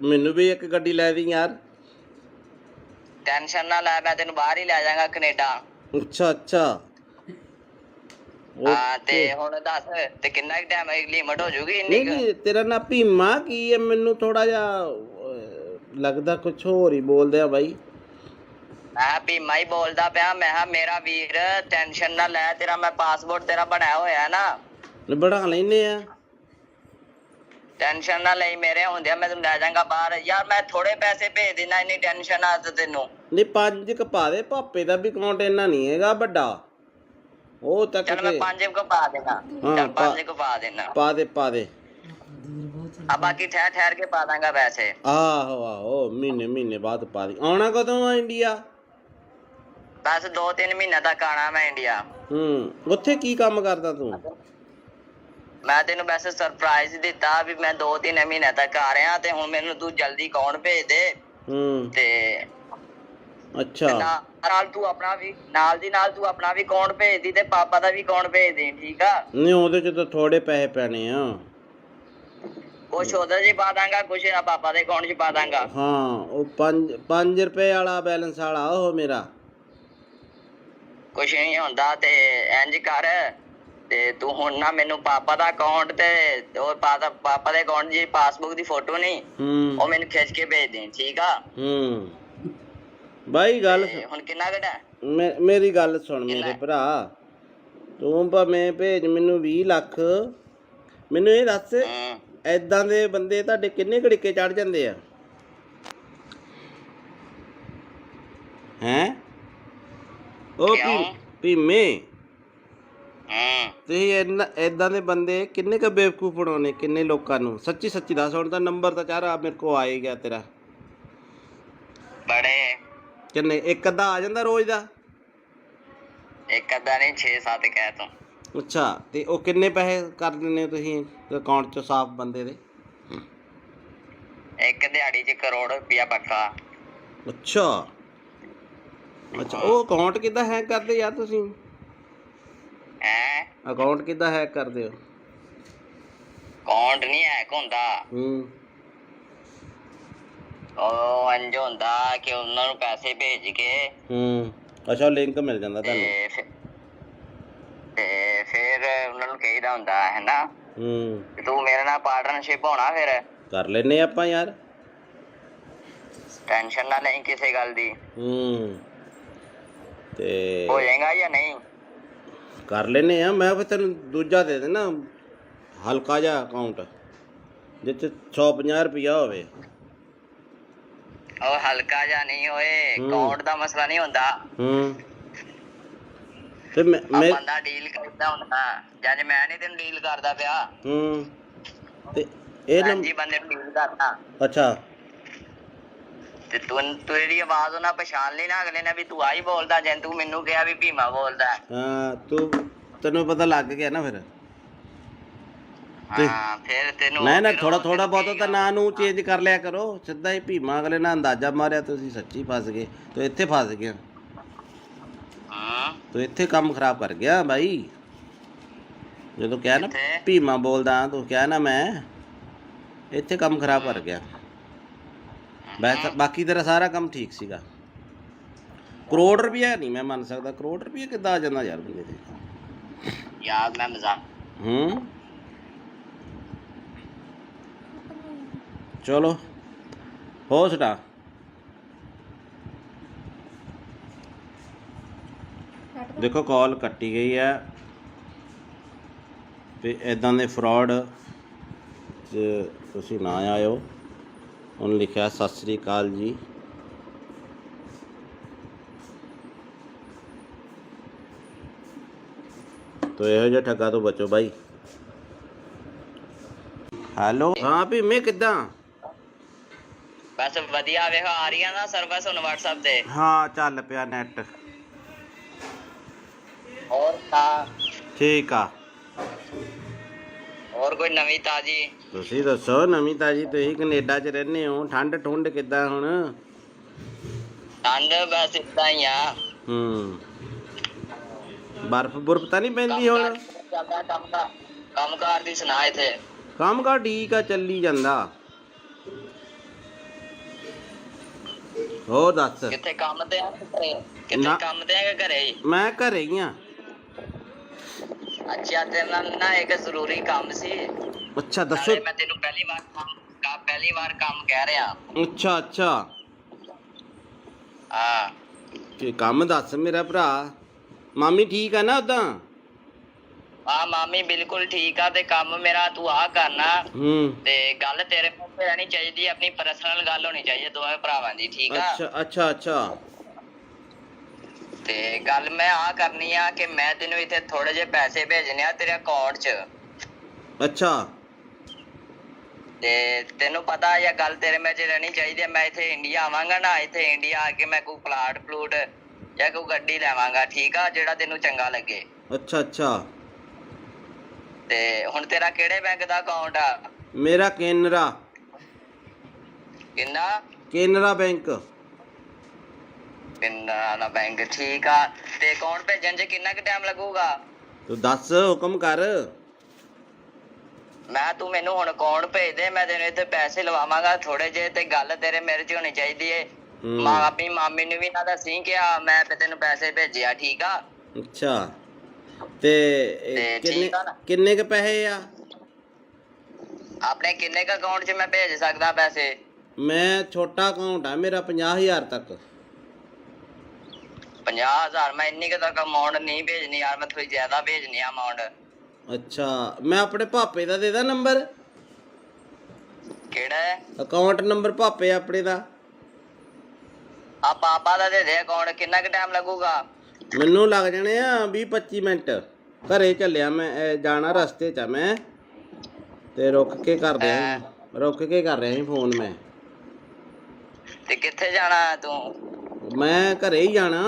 ਮੈਨੂੰ ਵੀ ਇੱਕ ਗੱਡੀ ਲੈ ਦੀ ਯਾਰ ਟੈਨਸ਼ਨ ਨਾ ਲੈ ਮੈਂ ਤੈਨੂੰ ਬਾਹਰ ਹੀ ਲੈ ਜਾਵਾਂਗਾ ਕੈਨੇਡਾ ਅੱਛਾ ਹਾਂ ਤੇ ਹੁਣ ਦੱਸ ਤੇ ਕਿੰਨਾ ਟਾਈਮ ਲਿਮਟ ਹੋ ਜੂਗੀ ਇੰਨੀ ਨਹੀਂ ਤੇਰਾ ਨਾਂ ਭੀਮਾ ਕੀ ਹੈ ਮੈਨੂੰ ਥੋੜਾ ਜਿਹਾ ਲੱਗਦਾ ਕੁਝ ਹੋਰ ਹੀ ਬੋਲਦੇ ਆ ਬਾਈ ਮੈਂ ਭੀਮਾ ਹੀ ਬੋਲਦਾ ਪਿਆ ਮੈਂ ਕਿਹਾ ਮੇਰਾ ਵੀਰ ਟੈਨਸ਼ਨ ਨਾ ਲੈ ਤੇਰਾ ਮੈਂ ਪਾਸਪੋਰਟ ਤੇਰਾ ਬਣਾਇਆ ਹੋਇਆ ਨਾ ਬਣਾ ਲੈਨੇ ਆ ਟੈਨਸ਼ਨ ਨਾ ਲਈ, ਮੇਰੇ ਹੁੰਦਿਆਂ ਮੈਂ ਤੈਨੂੰ ਲੈ ਜਾਵਾਂਗਾ ਬਾਹਰ। ਯਾਰ ਮੈਂ ਥੋੜੇ ਪੈਸੇ ਭੇਜ ਦੇਣਾ, ਇੰਨੀ ਟੈਨਸ਼ਨ ਆ ਤੇ ਤੈਨੂੰ। ਨਹੀਂ 5 ਕ ਪਾ ਦੇ, ਭਾਪੇ ਦਾ ਵੀ ਅਕਾਊਂਟ ਇੰਨਾ ਨਹੀਂ ਹੈਗਾ ਵੱਡਾ, ਉਹ ਤੱਕ ਚੱਲ ਮੈਂ 5 ਕੁ ਪਾ ਦੇਣਾ। ਚੱਲ 5 ਕੁ ਪਾ ਦੇਣਾ। ਪਾ ਦੇ ਪਾ ਦੇ। ਆ ਬਾਕੀ ਠਹਿਰ ਕੇ ਪਾ ਦਾਂਗਾ ਪੈਸੇ। ਆਹੋ ਆਹੋ, ਮਹੀਨੇ ਬਾਅਦ ਪਾ ਦੀ। ਆਉਣਾ ਕਦੋਂ ਆ ਇੰਡੀਆ? ਬਸ 2-3 ਮਹੀਨੇ ਤੱਕ ਆਣਾ ਮੈਂ ਇੰਡੀਆ। ਉੱਥੇ ਕੀ ਕੰਮ ਕਰਦਾ ਤੂੰ? ਮੈਂ ਤੈਨੂੰ ਵੈਸੇ ਸਰਪ੍ਰਾਈਜ਼ ਦਿੱਤਾ ਵੀ ਮੈਂ 2-3 ਮਹੀਨੇ ਤੱਕ ਆ ਰਿਹਾ, ਤੇ ਹੁਣ ਮੈਨੂੰ ਤੂੰ ਜਲਦੀ ਅਕਾਊਂਟ ਭੇਜ ਦੇ। ਤੇ ਅੱਛਾ, ਨਾਲ ਤੂੰ ਆਪਣਾ ਵੀ ਨਾਲ ਦੀ ਨਾਲ ਤੂੰ ਆਪਣਾ ਵੀ ਅਕਾਊਂਟ ਭੇਜ ਦੀ ਤੇ ਪਾਪਾ ਦਾ ਵੀ ਅਕਾਊਂਟ ਭੇਜ ਦੇ, ਠੀਕ ਆ? ਨਹੀਂ ਉਹਦੇ ਚ ਤਾਂ ਥੋੜੇ ਪੈਸੇ ਪੈਣੇ ਆ। ਕੁਛ ਉਹਦੇ 'ਚ ਪਾ ਦਾਂਗਾ, ਕੁਛ ਪਾਪਾ ਦੇ ਅਕਾਊਂਟ 'ਚ ਪਾ ਦਾਂਗਾ। ਹਾਂ, ਉਹ 5 ਰੁਪਏ ਵਾਲਾ ਬੈਲੈਂਸ ਵਾਲਾ ਉਹ ਮੇਰਾ। ਕੁਛ ਨਹੀਂ ਹੁੰਦਾ, ਤੇ ਇੰਜ ਕਰ, ਤੇ ਤੂੰ ਹੁਣ ਨਾ ਮੈਨੂੰ ਪਾਪਾ ਦਾ ਅਕਾਊਂਟ ਤੇ ਉਹ ਪਾਪਾ ਦੇ ਅਕਾਊਂਟ ਦੀ ਪਾਸਬੁੱਕ ਦੀ ਫੋਟੋ ਨਹੀਂ, ਉਹ ਮੈਨੂੰ ਖਿੱਚ ਕੇ ਭੇਜ ਦੇ, ਠੀਕ ਆ? ਬਾਈ ਗੱਲ ਹੁਣ ਕਿੰਨਾ ਘਟਾ? ਮੇਰੀ ਗੱਲ ਸੁਣ ਮੇਰੇ ਭਰਾ, ਤੂੰ ਭਾਵੇਂ ਭੇਜ ਮੈਨੂੰ 20 ਲੱਖ, ਮੈਨੂੰ ਇਹ ਦੱਸ ਏਦਾਂ ਦੇ ਬੰਦੇ ਤੁਹਾਡੇ ਕਿੰਨੇ ਘੜੀਕੇ ਚੜ ਜਾਂਦੇ ਆ? ਹੈਂ ਉਹ ਭੀਮੇ, ਤੁਸੀਂ ਏਦਾਂ ਦੇ ਬੰਦੇ ਕਿੰਨੇ ਕੁ ਬੇਵਕੂਫ ਬਣਾਉਣੇ, ਕਿੰਨੇ ਲੋਕਾਂ ਨੂੰ? ਸੱਚੀ ਦੱਸ, ਹੁਣ ਤਾਂ ਨੰਬਰ ਤਾਂ ਚਾਰਾ ਮੇਰੇ ਕੋਲ ਆ ਹੀ ਗਿਆ ਤੇਰਾ। ਬੜੇ ਕਿੰਨੇ? ਇੱਕ ਅੱਧਾ ਆ ਜਾਂਦਾ ਰੋਜ਼ ਦਾ? ਇੱਕ ਅੱਧਾ ਨਹੀਂ, 6-7 ਕਹਿ ਤੂੰ। ਅੱਛਾ, ਤੇ ਉਹ ਕਿੰਨੇ ਪੈਸੇ ਕਰ ਦਿੰਦੇ ਹੋ ਤੁਸੀਂ ਅਕਾਊਂਟ 'ਚ ਸਾਫ਼ ਬੰਦੇ ਦੇ? ਇੱਕ ਦਿਹਾੜੀ 'ਚ ਕਰੋੜ ਰੁਪਇਆ ਪੱਕਾ। ਅੱਛਾ, ਉਹ ਅਕਾਊਂਟ ਕਿੱਦਾਂ ਹੈਕ ਕਰਦੇ ਯਾਰ ਤੁਸੀਂ? ਅਕਾਊਂਟ ਕਿੱਦਾਂ ਹੈਕ ਕਰਦੇ ਹੋ? ਅਕਾਊਂਟ ਨਹੀਂ ਹੈਕ ਹੁੰਦਾ, ਉਹ ਇੰਝ ਹੁੰਦਾ ਕਿ ਉਹਨਾਂ ਨੂੰ ਪੈਸੇ ਭੇਜ ਕੇ ਅੱਛਾ, ਲਿੰਕ ਮਿਲ ਜਾਂਦਾ ਤੁਹਾਨੂੰ, ਤੇ ਫਿਰ ਉਹਨਾਂ ਨੂੰ ਕਹੀਦਾ ਹੁੰਦਾ ਹੈ ਨਾ ਤੂੰ ਮੇਰੇ ਨਾਲ ਪਾਰਟਨਰਸ਼ਿਪ ਹੋਣਾ, ਫਿਰ ਕਰ ਲੈਨੇ ਆਪਾਂ ਯਾਰ, ਟੈਨਸ਼ਨ ਨਾ ਲਈ ਕਿਸੇ ਗੱਲ ਦੀ। ਤੇ ਹੋ ਜਾਏਗਾ ਜਾਂ ਨਹੀਂ? ਕਰ ਲੈਨੇ ਆ। ਮੈਂ ਫਿਰ ਤੈਨੂੰ ਦੂਜਾ ਦੇ ਦੇਣਾ, ਹਲਕਾ ਜਿਹਾ ਅਕਾਊਂਟ ਜਿਸ 'ਚ 150 ਰੁਪਇਆ ਹੋਵੇ। ਉਹ ਹਲਕਾ ਜਿਹਾ ਨਹੀਂ ਹੋਏ, ਅਕਾਊਂਟ ਦਾ ਮਸਲਾ ਨਹੀਂ ਹੁੰਦਾ। ਤੇ ਬੰਦਾ ਡੀਲ ਕਰਦਾ ਹੁੰਦਾ, ਜਦ ਮੈਂ ਨਹੀਂ ਤੈਨੂੰ ਡੀਲ ਕਰਦਾ ਪਿਆ। ਤੇ ਇਹ ਜੀ ਬੰਦੇ ਨੂੰ ਡੀਲ ਕਰਦਾ। ਅੱਛਾ, ਤੇ ਤੂੰ ਇਹਦੀ ਆਵਾਜ਼ ਉਹਨਾਂ ਪਛਾਣ ਲਈ ਨਾ ਅਗਲੇ ਨੇ ਵੀ ਤੂੰ ਆਹੀ ਬੋਲਦਾ, ਜੇ ਤੂੰ ਮੈਨੂੰ ਕਿਹਾ ਵੀ ਭੀਮਾ ਬੋਲਦਾ। ਹਾਂ, ਤੈਨੂੰ ਪਤਾ ਲੱਗ ਗਿਆ ਨਾ ਫਿਰ। ਹਾਂ, ਫਿਰ ਤੈਨੂੰ ਨਾ ਥੋੜਾ ਬਹੁਤਾ ਤਾਂ ਨਾਂ ਨੂੰ ਚੇਂਜ ਕਰ ਲਿਆ ਕਰੋ, ਸਿੱਧਾ ਹੀ ਭੀਮਾ ਅਗਲੇ ਨਾਲ ਅੰਦਾਜ਼ਾ ਮਾਰਿਆ, ਤੁਸੀਂ ਸੱਚੀ ਫਸ ਗਏ। ਤੂੰ ਇੱਥੇ ਫਸ ਗਿਆ, ਤੂੰ ਇੱਥੇ ਕੰਮ ਖਰਾਬ ਕਰ ਗਿਆ ਬਾਈ। ਜਦੋਂ ਕਿਹਾ ਨਾ ਭੀਮਾ ਬੋਲਦਾ, ਤੂੰ ਕਿਹਾ ਨਾ ਮੈਂ, ਇੱਥੇ ਕੰਮ ਖਰਾਬ ਕਰ ਗਿਆ। ਬਾਕੀ ਤੇਰਾ ਸਾਰਾ ਕੰਮ ਠੀਕ ਸੀਗਾ। ਕਰੋੜ ਰੁਪਇਆ ਨਹੀਂ ਮੈਂ ਮੰਨ ਸਕਦਾ, ਕਰੋੜ ਰੁਪਇਆ ਕਿੱਦਾਂ ਆ ਜਾਂਦਾ ਯਾਰ ਬੰਦੇ ਦੇ? ਯਾਰ ਮੈਂ ਮਜ਼ਾਕ। ਚਲੋ ਹੋ ਸਟਾ। ਦੇਖੋ ਕਾਲ ਕੱਟੀ ਗਈ ਹੈ, ਤੇ ਇੱਦਾਂ ਦੇ ਫਰਾਡ 'ਚ ਤੁਸੀਂ ਨਾ ਆਇਓ। ਉਹਨੇ ਲਿਖਿਆ ਸਤਿ ਸ੍ਰੀ ਅਕਾਲ ਜੀ। ਤੋ ਇਹੋ ਜਿਹਾ ਠੱਗਾ ਤੋਂ ਬਚੋ ਬਾਈ। ਹੈਲੋ, ਹਾਂ ਭੀਮੇ ਕਿੱਦਾਂ? ਬਸ ਵਧੀਆ, ਵੇਖੋ ਆ ਰਹੀਆਂ ਨਾ ਸਰਵਿਸ ਹੁਣ WhatsApp ਤੇ। ਹਾਂ, ਚੱਲ ਪਿਆ ਨੈਟ। ਹੋਰ ਤਾਂ ਠੀਕ ਆ। ਹੋਰ ਕੋਈ ਨਵੀਂ ਤਾਜੀ? ਤੁਸੀਂ ਦੱਸੋ ਨਵੀਂ ਤਾਜੀ। ਤੁਸੀਂ ਕੈਨੇਡਾ 'ਚ ਰਹਿੰਦੇ ਹੋ, ਠੰਡ ਕਿੱਦਾਂ ਹੁਣ? ਠੰਡ ਬਸ ਏਦਾਂ ਹੀ ਆ। ਬਰਫ਼ ਤਾਂ ਨਹੀਂ ਪੈਂਦੀ ਹੁਣ? ਕੰਮ ਕਾਰ ਦੀ ਸੁਣਾ ਇੱਥੇ? ਕੰਮ ਕਾਰ ਠੀਕ ਆ, ਚੱਲੀ ਜਾਂਦਾ। ਹੋਰ ਦੱਸ। ਕਿੱਥੇ ਕੰਮ ਤੇ ਆ ਘਰੇ? ਕਿੱਥੇ ਕੰਮ ਤੇ ਆ ਘਰੇ? ਮੈਂ ਘਰੇ ਹੀ ਆ। ਅੱਛਾ, ਤੇਰੇ ਨਾਲ ਨਾ ਇੱਕ ਜ਼ਰੂਰੀ ਕੰਮ ਸੀ। ਅੱਛਾ ਦੱਸੋ। ਮੈਂ ਤੈਨੂੰ ਪਹਿਲੀ ਵਾਰ ਕੰਮ ਕਹਿ ਰਿਹਾ। ਅੱਛਾ ਹਾਂ, ਕੀ ਕੰਮ ਦੱਸ ਮੇਰਾ ਭਰਾ। ਮਾਮੀ ਠੀਕ ਆ ਨਾ ਉਦਾਂ? ਆ ਮਾਮੀ ਬਿਲਕੁਲ ਠੀਕ ਆ ਤੇ ਕੰਮ ਮੇਰਾ ਤੂੰ ਆ ਕਰਨਾ ਤੇ ਗੱਲ ਤੇਰੇ ਮੂੰਹ ਤੇ ਰਹਿਣੀ ਚਾਹੀਦੀ, ਆਪਣੀ ਪਰਸਨਲ ਗੱਲ ਹੋਣੀ ਚਾਹੀਦੀ ਦੋਵੇਂ ਭਰਾਵਾਂ ਦੀ, ਠੀਕ ਆ। ਅੱਛਾ ਤੇ ਗੱਲ ਮੈਂ ਆ ਕਰਨੀ ਆ ਕਿ ਮੈਂ ਤੈਨੂੰ ਇੱਥੇ ਥੋੜੇ ਜਿਹੇ ਪੈਸੇ ਭੇਜਣੇ ਆ ਤੇਰੇ ਅਕਾਊਂਟ 'ਚ। ਅੱਛਾ। ਤੇ ਤੈਨੂੰ ਪਤਾ ਇਹ ਗੱਲ ਤੇਰੇ ਵਿੱਚ ਰਹਿਣੀ ਚਾਹੀਦੀ ਹੈ। ਮੈਂ ਇੱਥੇ ਇੰਡੀਆ ਆਵਾਂਗਾ ਨਾ, ਇੱਥੇ ਇੰਡੀਆ ਆ ਕੇ ਮੈਂ ਕੋਈ ਪਲਾਟ ਪਲੂਟ ਜਾਂ ਕੋਈ ਗੱਡੀ ਲੈਵਾਂਗਾ, ਠੀਕ ਆ, ਜਿਹੜਾ ਤੈਨੂੰ ਚੰਗਾ ਲੱਗੇ। ਅੱਛਾ। ਤੇ ਹੁਣ ਤੇਰਾ ਕਿਹੜੇ ਬੈਂਕ ਦਾ ਅਕਾਊਂਟ ਆ? ਮੇਰਾ ਕੇਨਰਾ ਬੈਂਕ। ਕੇਨਰਾ ਬੈਂਕ, ਠੀਕ ਆ। ਤੇ ਅਕਾਊਂਟ ਭੇਜਣ 'ਚ ਕਿੰਨਾ ਕੁ ਟਾਈਮ ਲੱਗੂਗਾ? ਤੂੰ ਦੱਸ, ਹੁਕਮ ਕਰ। ਤੂੰ ਮੈਨੂੰ ਹੁਣ ਅਕਾਊਂਟ ਭੇਜ ਦੇ, ਮੈਂ ਤੈਨੂੰ ਇੱਥੇ ਪੈਸੇ ਲਵਾਵਾਂਗਾ ਥੋੜੇ ਜਿਹੇ। ਤੇ ਗੱਲ ਤੇਰੇ ਮੇਰੇ 'ਚ ਹੋਣੀ ਚਾਹੀਦੀ ਏ। ਆਪਣੀ ਮਾਮੀ ਨੂੰ ਵੀ ਨਾ ਦੱਸੀ ਕਿ ਮੈਂ ਤੈਨੂੰ ਪੈਸੇ ਭੇਜਿਆ, ਠੀਕ ਆ। ਅੱਛਾ। ਤੇ ਕਿੰਨੇ ਕ ਪੈਸੇ ਆ ਆਪਣੇ? ਕਿੰਨੇ ਕ ਅਕਾਊਂਟ 'ਚ ਮੈਂ ਭੇਜ ਸਕਦਾ ਪੈਸੇ? ਮੈਂ ਛੋਟਾ ਅਕਾਊਂਟ ਆ ਮੇਰਾ, 50,000 ਤੱਕ। 50,000? ਮੈਂ ਇੰਨੀ ਕੁ ਤੱਕ ਅਮਾਊਂਟ ਨਹੀਂ ਭੇਜਣੀ ਯਾਰ, ਮੈਂ ਥੋੜੀ ਜ਼ਿਆਦਾ ਭੇਜਣੀ ਆ ਅਮਾਊਂਟ। ਅੱਛਾ, ਮੈਂ ਆਪਣੇ ਪਾਪੇ ਦਾ ਦੇ ਦਾਂ ਨੰਬਰ? ਕਿਹੜਾ ਅਕਾਊਂਟ ਨੰਬਰ? ਪਾਪੇ ਆਪਣੇ ਦਾ। ਆ ਪਾਪਾ ਦਾ ਦੇ ਦੇ ਅਕਾਊਂਟ। ਕਿੰਨਾ ਕੁ ਟਾਈਮ ਲੱਗੂਗਾ? ਮੈਨੂੰ ਲੱਗ ਜਾਣੇ ਆ 20-25 ਮਿੰਟ। ਘਰੇ ਚੱਲਿਆ ਮੈਂ, ਜਾਣਾ ਰਸਤੇ 'ਚ ਆ ਮੈਂ, ਤੇ ਰੁਕ ਕੇ ਕਰ ਰਿਹਾ ਸੀ ਫੋਨ ਮੈਂ। ਤੇ ਕਿੱਥੇ ਜਾਣਾ ਤੂੰ? ਮੈਂ ਘਰੇ ਹੀ ਜਾਣਾ।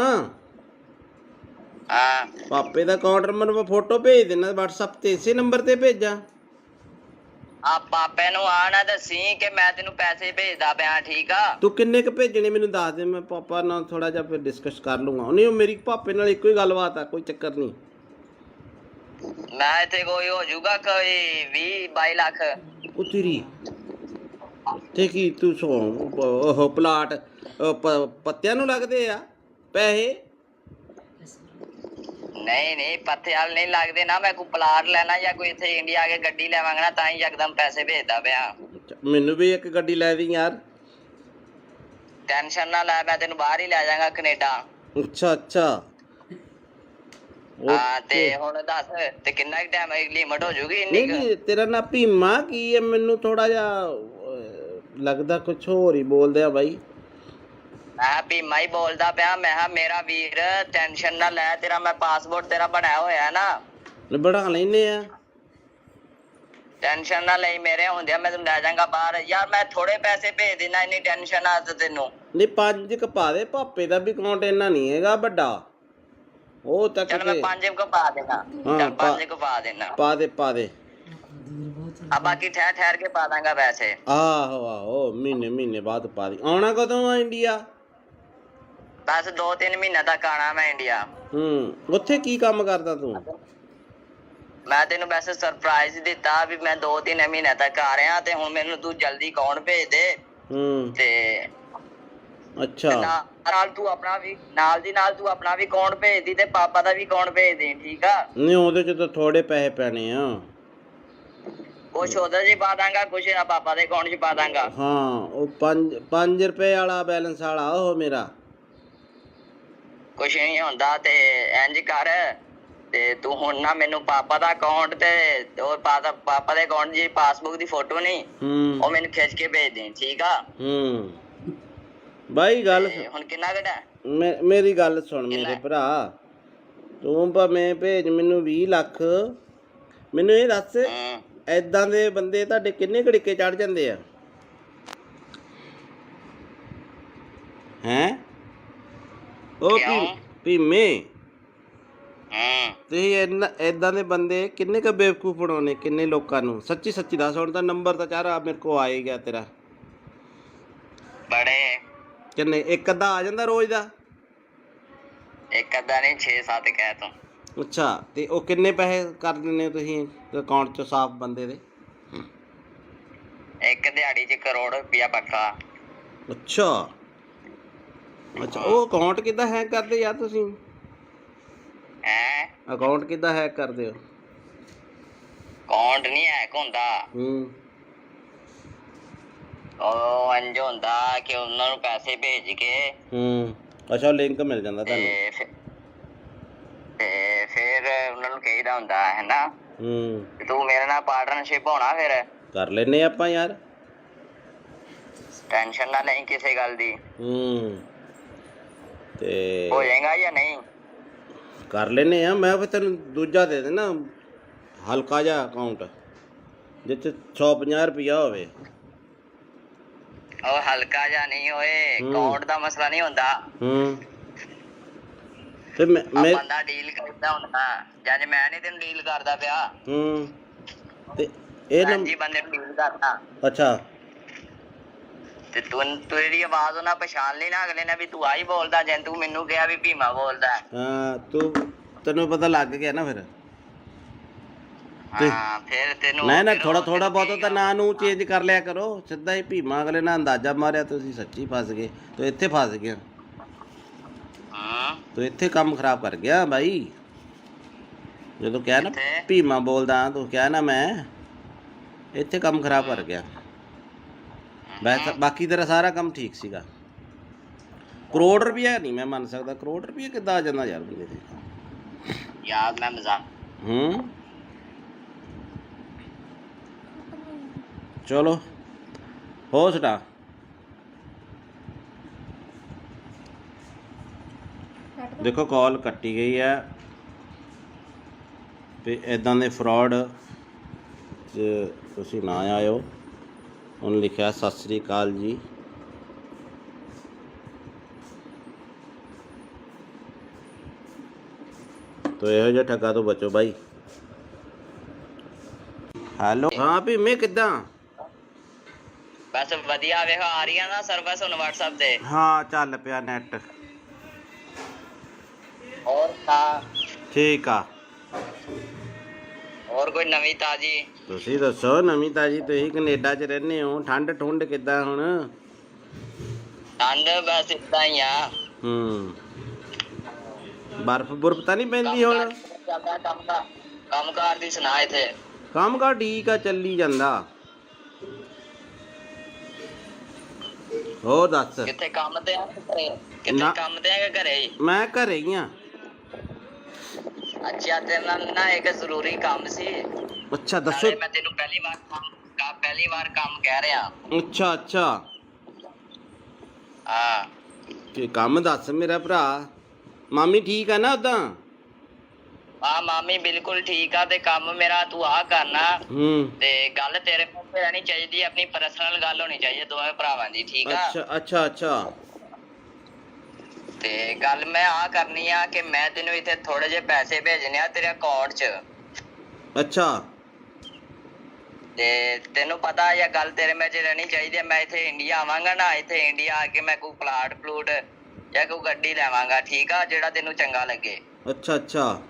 ਹਾਂ, ਪਾਪੇ ਦਾ ਅਕਾਊਂਟ ਨੰਬਰ ਮੈਂ ਫੋਟੋ ਭੇਜ ਦੇਣਾ WhatsApp ਤੇ, ਇਸੇ ਨੰਬਰ ਤੇ ਭੇਜਾਂ? ਆ ਪਾਪੇ ਨੂੰ ਆ ਨਾ ਦੱਸੀ ਕਿ ਮੈਂ ਤੈਨੂੰ ਪੈਸੇ ਭੇਜਦਾ ਪਿਆ, ਠੀਕ ਆ। ਤੂੰ ਕਿੰਨੇ ਕ ਭੇਜਣੇ ਮੈਨੂੰ ਦੱਸ ਦੇ, ਮੈਂ ਪਾਪਾ ਨਾਲ ਥੋੜਾ ਜਿਹਾ ਫਿਰ ਡਿਸਕਸ ਕਰ ਲੂੰਗਾ। ਨਹੀਂ, ਉਹ ਮੇਰੀ ਪਾਪੇ ਨਾਲ ਇੱਕੋ ਹੀ ਗੱਲਬਾਤ ਆ, ਕੋਈ ਚੱਕਰ ਨਹੀਂ। ਮੈਂ ਇੱਥੇ ਕੋਈ ਹੋ ਜਾਊਗਾ ਕੋਈ 20-22 ਲੱਖ। ਉਹ ਤੇਰੀ ਤੇ ਕੀ ਤੂੰ ਉਹ ਪਲਾਟ ਪੱਤਿਆਂ ਨੂੰ ਲੱਗਦੇ ਆ ਪੈਸੇ? ਨਹੀਂ ਪੱਥੇ ਵਾਲ ਨਹੀਂ ਲੱਗਦੇ ਨਾ। ਮੈਂ ਕੋਈ ਪਲਾਟ ਲੈਣਾ ਜਾਂ ਕੋਈ ਇੱਥੇ ਇੰਡੀਆ ਆ ਕੇ ਗੱਡੀ ਲੈਵਾਂਗਾ ਨਾ, ਤਾਂ ਹੀ ਯਕਦਮ ਪੈਸੇ ਭੇਜਦਾ ਪਿਆ। ਮੈਨੂੰ ਵੀ ਇੱਕ ਗੱਡੀ ਲੈ ਦੀ ਯਾਰ। ਟੈਨਸ਼ਨ ਨਾ ਲੈ, ਮੈਂ ਤੈਨੂੰ ਬਾਹਰ ਹੀ ਲੈ ਜਾਵਾਂਗਾ, ਕੈਨੇਡਾ। ਅੱਛਾ। ਹਾਂ, ਤੇ ਹੁਣ ਦੱਸ ਤੇ ਕਿੰਨਾ ਟਾਈਮ ਲਿਮਟ ਹੋ ਜੂਗੀ ਇੰਨੀ? ਨਹੀਂ, ਤੇਰਾ ਨਾਂ ਭੀਮਾ ਕੀ ਹੈ? ਮੈਨੂੰ ਥੋੜਾ ਜਿਹਾ ਲੱਗਦਾ ਕੁਛ ਹੋਰ ਹੀ ਬੋਲਦੇ ਆ ਬਾਈ। ਮੈਂ ਭੀਮਾ ਹੀ ਬੋਲਦਾ ਪਿਆ। ਮੈਂ ਕਿਹਾ ਮੇਰਾ ਵੀਰ ਟੈਨਸ਼ਨ ਨਾ ਲੈ, ਤੇਰਾ ਮੈਂ ਪਾਸਪੋਰਟ ਤੇਰਾ ਬਣਾਇਆ ਹੋਇਆ ਨਾ, ਬਣਾ ਲੈਨੇ ਆ। ਟੈਨਸ਼ਨ ਨਾ ਲਈ, ਮੇਰੇ ਹੁੰਦਿਆਂ ਮੈਂ ਤੈਨੂੰ ਲੈ ਜਾਵਾਂਗਾ ਬਾਹਰ। ਯਾਰ ਮੈਂ ਥੋੜੇ ਪੈਸੇ ਭੇਜ ਦੇਣਾ, ਇੰਨੀ ਟੈਨਸ਼ਨ ਆ ਤੈਨੂੰ? ਨਹੀਂ, 5 ਕ ਪਾ ਦੇ। ਪਾਪੇ ਦਾ ਵੀ ਅਕਾਊਂਟ ਇੰਨਾ ਨਹੀਂ ਹੈਗਾ ਵੱਡਾ, ਉਹ ਤੱਕ। ਚੱਲ ਮੈਂ 5 ਕੁ ਪਾ ਦੇਣਾ। ਚੱਲ 5 ਕੁ ਪਾ ਦੇਣਾ। ਪਾ ਦੇ। ਆ ਬਾਕੀ ਠਹਿਰ ਕੇ ਪਾ ਦਾਂਗਾ ਪੈਸੇ। ਆਹੋ, ਮਹੀਨੇ ਬਾਅਦ ਪਾ ਦੀ। ਆਉਣਾ ਕਦੋਂ ਆ ਇੰਡੀਆ? ਬਸ 2-3 ਮਹੀਨੇ ਤੱਕ ਆਣਾ ਮੈਂ ਇੰਡੀਆ। ਉੱਥੇ ਕੀ ਕੰਮ ਕਰਦਾ ਤੂੰ? ਮੈਂ ਤੈਨੂੰ ਵੈਸੇ ਸਰਪ੍ਰਾਈਜ਼ ਦਿੱਤਾ ਵੀ ਮੈਂ 2-3 ਮਹੀਨੇ ਤੱਕ ਆ ਰਿਹਾ, ਤੇ ਹੁਣ ਮੈਨੂੰ ਤੂੰ ਜਲਦੀ ਅਕਾਊਂਟ ਭੇਜ ਦੇ। ਤੇ ਅੱਛਾ, ਨਾਲ ਤੂੰ ਆਪਣਾ ਵੀ ਨਾਲ ਦੀ ਨਾਲ ਤੂੰ ਆਪਣਾ ਵੀ ਅਕਾਊਂਟ ਭੇਜ ਦੀ ਤੇ ਪਾਪਾ ਦਾ ਵੀ ਅਕਾਊਂਟ ਭੇਜ ਦੇ, ਠੀਕ ਆ। ਨਹੀਂ, ਉਹਦੇ ਚ ਤਾਂ ਥੋੜੇ ਪੈਸੇ ਪੈਣੇ ਆ। ਕੁਛ ਉਹਦੇ 'ਚ ਪਾ ਦਾਂਗਾ, ਕੁਛ ਪਾਪਾ ਦੇ ਅਕਾਊਂਟ 'ਚ ਪਾ ਦਾਂਗਾ। ਹਾਂ, ਉਹ 5 ਰੁਪਏ ਵਾਲਾ ਬੈਲੈਂਸ ਵਾਲਾ ਉਹ ਮੇਰਾ। ਕੁਛ ਨਹੀਂ ਹੁੰਦਾ। ਤੇ ਇੰਜ ਕਰ, ਤੇ ਤੂੰ ਹੁਣ ਨਾ ਮੈਨੂੰ ਪਾਪਾ ਦਾ ਅਕਾਊਂਟ ਤੇ ਉਹ ਪਾਪਾ ਦੇ ਅਕਾਊਂਟ ਦੀ ਪਾਸਬੁੱਕ ਦੀ ਫੋਟੋ ਨਹੀਂ, ਉਹ ਮੈਨੂੰ ਖਿੱਚ ਕੇ ਭੇਜ ਦੇ, ਠੀਕ ਆ। ਬਾਈ ਗੱਲ ਹੁਣ ਕਿੰਨਾ ਘਟਾ? ਮੇਰੀ ਗੱਲ ਸੁਣ ਮੇਰੇ ਭਰਾ, ਤੂੰ ਭਾਵੇਂ ਭੇਜ ਮੈਨੂੰ 20 ਲੱਖ। ਮੈਨੂੰ ਇਹ ਦੱਸ, ਏਦਾਂ ਦੇ ਬੰਦੇ ਤੁਹਾਡੇ ਕਿੰਨੇ ਘੜੀਕੇ ਚੜ ਜਾਂਦੇ ਆ? ਹੈਂ? ਉਹ ਭੀਮੇ, ਤੁਸੀਂ ਏਦਾਂ ਦੇ ਬੰਦੇ ਕਿੰਨੇ ਕ ਬੇਵਕੂਫ ਬਣਾਉਣੇ, ਕਿੰਨੇ ਲੋਕਾਂ ਨੂੰ? ਸੱਚੀ ਦੱਸ। ਹੁਣ ਤਾਂ ਨੰਬਰ ਤਾਂ ਚਾਰਾ ਮੇਰੇ ਕੋਲ ਆ ਹੀ ਗਿਆ ਤੇਰਾ। ਬੜੇ ਕਿੰਨੇ? ਇੱਕ ਅੱਧਾ ਆ ਜਾਂਦਾ ਰੋਜ਼ ਦਾ? ਇੱਕ ਅੱਧਾ ਨਹੀਂ, 6-7 ਕਹਿ ਤੂੰ। ਅੱਛਾ, ਤੇ ਉਹ ਕਿੰਨੇ ਪੈਸੇ ਕਰ ਦਿੰਦੇ ਹੋ ਤੁਸੀਂ ਅਕਾਊਂਟ 'ਚ ਸਾਫ਼ ਬੰਦੇ ਦੇ? ਇੱਕ ਦਿਹਾੜੀ 'ਚ ਕਰੋੜ ਰੁਪਇਆ ਪੱਕਾ। ਅੱਛਾ, ਉਹ ਅਕਾਊਂਟ ਕਿੱਦਾਂ ਹੈਕ ਕਰਦੇ ਯਾਰ ਤੁਸੀਂ? ਅਕਾਊਂਟ ਕਿੱਦਾਂ ਹੈਕ ਕਰਦੇ ਹੋ? ਅਕਾਊਂਟ ਨਹੀਂ ਹੈਕ ਹੁੰਦਾ। ਉਹ ਇੰਝ ਹੁੰਦਾ ਕਿ ਉਹਨਾਂ ਨੂੰ ਪੈਸੇ ਭੇਜ ਕੇ ਅੱਛਾ, ਲਿੰਕ ਮਿਲ ਜਾਂਦਾ ਤੁਹਾਨੂੰ? ਤੇ ਫਿਰ ਉਹਨਾਂ ਨੂੰ ਕਹੀਦਾ ਹੁੰਦਾ ਹੈ ਨਾ। ਹੂੰ ਤੂੰ ਮੇਰੇ ਨਾਲ ਪਾਰਟਨਰਸ਼ਿਪ ਹੋਣਾ ਫਿਰ। ਕਰ ਲੈਨੇ ਆਪਾਂ ਯਾਰ। ਟੈਨਸ਼ਨ ਨਾ ਲਈ ਕਿਸੇ ਗੱਲ ਦੀ। ਤੇ ਹੋ ਜਾਏਗਾ ਜਾਂ ਨਹੀਂ? ਕਰ ਲੈਨੇ ਆ। ਮੈਂ ਫਿਰ ਤੈਨੂੰ ਦੂਜਾ ਦੇ ਦੇਣਾ ਹਲਕਾ ਜਿਹਾ ਅਕਾਊਂਟ ਜਿਸ 'ਚ 150 ਰੁਪਈਆ ਹੋਵੇ। ਉਹ ਹਲਕਾ ਜਾਂ ਨਹੀਂ ਹੋਏ, ਅਕਾਊਂਟ ਦਾ ਮਸਲਾ ਨਹੀਂ ਹੁੰਦਾ। ਤੇ ਮੈਂ ਬੰਦਾ ਡੀਲ ਕਰਦਾ ਹੁੰਦਾ, ਜਦ ਮੈਂ ਨਹੀਂ ਤੈਨੂੰ ਡੀਲ ਕਰਦਾ ਪਿਆ। ਤੇ ਇਹ ਜੀ ਬੰਦੇ ਨੂੰ ਡੀਲ ਕਰਦਾ। ਅੱਛਾ ਤੇ ਤੇਰੀ ਆਵਾਜ਼ ਉਹਨਾਂ ਪਛਾਣ ਲਈ ਨਾ ਅਗਲੇ ਨੇ ਵੀ ਤੂੰ ਆਹੀ ਬੋਲਦਾ, ਜੇ ਤੂੰ ਮੈਨੂੰ ਕਿਹਾ ਵੀ ਭੀਮਾ ਬੋਲਦਾ। ਹਾਂ ਤੈਨੂੰ ਪਤਾ ਲੱਗ ਗਿਆ ਨਾ ਫਿਰ। ਹਾਂ ਫਿਰ ਤੈਨੂੰ ਨਾ ਥੋੜਾ ਬਹੁਤ ਤਾਂ ਨਾਂ ਨੂੰ ਚੇਂਜ ਕਰ ਲਿਆ ਕਰੋ। ਸਿੱਧਾ ਹੀ ਭੀਮਾ ਅਗਲੇ ਨਾਲ ਅੰਦਾਜ਼ਾ ਮਾਰਿਆ ਤੁਸੀਂ ਸੱਚੀ ਫਸ ਗਏ। ਤੂੰ ਇੱਥੇ ਫਸ ਗਿਆ। ਤੂੰ ਇੱਥੇ ਕੰਮ ਖਰਾਬ ਕਰ ਗਿਆ ਬਾਈ। ਜਦੋਂ ਕਿਹਾ ਨਾ ਭੀਮਾ ਬੋਲਦਾ ਤੂੰ ਕਿਹਾ ਨਾ ਮੈਂ, ਇੱਥੇ ਕੰਮ ਖਰਾਬ ਕਰ ਗਿਆ। ਬਾਕੀ ਤੇਰਾ ਸਾਰਾ ਕੰਮ ਠੀਕ ਸੀਗਾ। ਕਰੋੜ ਰੁਪਇਆ ਨਹੀਂ ਮੈਂ ਮੰਨ ਸਕਦਾ। ਕਰੋੜ ਰੁਪਇਆ ਕਿੱਦਾਂ ਆ ਜਾਂਦਾ ਯਾਰ ਬੰਦੇ ਤੇ ਯਾਰ। ਮੈਂ ਮਜ਼ਾਕ ਚਲੋ ਹੋ ਸਟਾ। ਦੇਖੋ ਕਾਲ ਕੱਟੀ ਗਈ ਹੈ ਤੇ ਇੱਦਾਂ ਦੇ ਫਰਾਡ 'ਚ ਤੁਸੀਂ ਨਾ ਆਇਓ। ਉਹਨੇ ਲਿਖਿਆ ਸਤਿ ਸ੍ਰੀ ਅਕਾਲ ਜੀ। ਤੋ ਇਹੋ ਜਿਹਾ ਠੱਗਾ ਤੋਂ ਬਚੋ ਬਾਈ। ਹੈਲੋ ਹਾਂ ਭੀਮੇ ਕਿੱਦਾਂ? ਬਸ ਵਧੀਆ। ਵੇਖੋ ਆ ਰਹੀਆਂ ਨਾ ਸਰਵਿਸ ਹੁਣ WhatsApp ਤੇ। ਹਾਂ ਚੱਲ ਪਿਆ ਨੈਟ। ਹੋਰ ਤਾਂ ਠੀਕ ਆ। ਹੋਰ ਕੋਈ ਨਵੀਂ ਤਾਜੀ? ਤੁਸੀਂ ਦੱਸੋ ਨਵੀਂ ਤਾਜੀ। ਤੁਸੀਂ ਕੈਨੇਡਾ 'ਚ ਰਹਿੰਦੇ ਹੋ। ਠੰਡ ਠੁੰਡ ਕਿੱਦਾਂ ਹੁਣ? ਠੰਡ ਬਸ ਏਦਾਂ ਹੀ ਆ। ਬਰਫ਼ ਬੁਰਫ਼ ਤਾਂ ਨਹੀਂ ਪੈਂਦੀ ਹੁਣ? ਕੰਮ ਕਾਰ ਦੀ ਸੁਣਾ ਇੱਥੇ। ਕੰਮ ਕਾਰ ਠੀਕ ਆ ਚੱਲੀ ਜਾਂਦਾ। ਹੋਰ ਦੱਸ। ਕਿੱਥੇ ਕੰਮ ਤੇ ਆ ਕਿੱਥੇ ਕੰਮ ਤੇ ਆ ਕਿ ਘਰੇ ਹੀ? ਮੈਂ ਘਰੇ ਹੀ ਆ। ਅੱਛਾ ਤੇਰੇ ਨਾਲ ਨਾ ਇੱਕ ਜ਼ਰੂਰੀ ਕੰਮ ਸੀ। ਅੱਛਾ ਦੱਸੋ। ਮੈਂ ਤੈਨੂੰ ਪਹਿਲੀ ਵਾਰ ਕੰਮ ਕਹਿ ਰਿਹਾ। ਅੱਛਾ ਹਾਂ ਕੀ ਕੰਮ ਦੱਸ ਮੇਰਾ ਭਰਾ। ਮਾਮੀ ਠੀਕ ਆ ਨਾ ਉਦਾਂ? ਹਾਂ ਮਾਮੀ ਬਿਲਕੁਲ ਠੀਕ ਆ। ਤੇ ਕੰਮ ਮੇਰਾ ਤੂੰ ਆ ਕਰਨਾ। ਤੇ ਗੱਲ ਤੇਰੇ ਮੂੰਹ ਤੇ ਰਹਿਣੀ ਚਾਹੀਦੀ। ਆਪਣੀ ਪਰਸਨਲ ਗੱਲ ਹੋਣੀ ਚਾਹੀਦੀ ਦੋਵੇਂ ਭਰਾਵਾਂ ਦੀ। ਠੀਕ ਆ? ਅੱਛਾ ਤੇ ਗੱਲ ਮੈਂ ਆ ਕਰਨੀ ਆ ਕਿ ਮੈਂ ਤੈਨੂੰ ਇੱਥੇ ਥੋੜੇ ਜਿਹੇ ਪੈਸੇ ਭੇਜਣੇ ਆ ਤੇਰੇ ਅਕਾਊਂਟ 'ਚ। ਅੱਛਾ ਤੇ ਤੈਨੂੰ ਪਤਾ ਇਹ ਗੱਲ ਤੇਰੇ ਵਿੱਚ ਰਹਿਣੀ ਚਾਹੀਦੀ ਹੈ। ਮੈਂ ਇੱਥੇ ਇੰਡੀਆ ਆਵਾਂਗਾ ਨਾ, ਇੱਥੇ ਇੰਡੀਆ ਆ ਕੇ ਮੈਂ ਕੋਈ ਪਲਾਟ ਜਾਂ ਕੋਈ ਗੱਡੀ ਲੈਵਾਂਗਾ। ਠੀਕ ਆ? ਜਿਹੜਾ ਤੈਨੂੰ ਚੰਗਾ ਲੱਗੇ। ਅੱਛਾ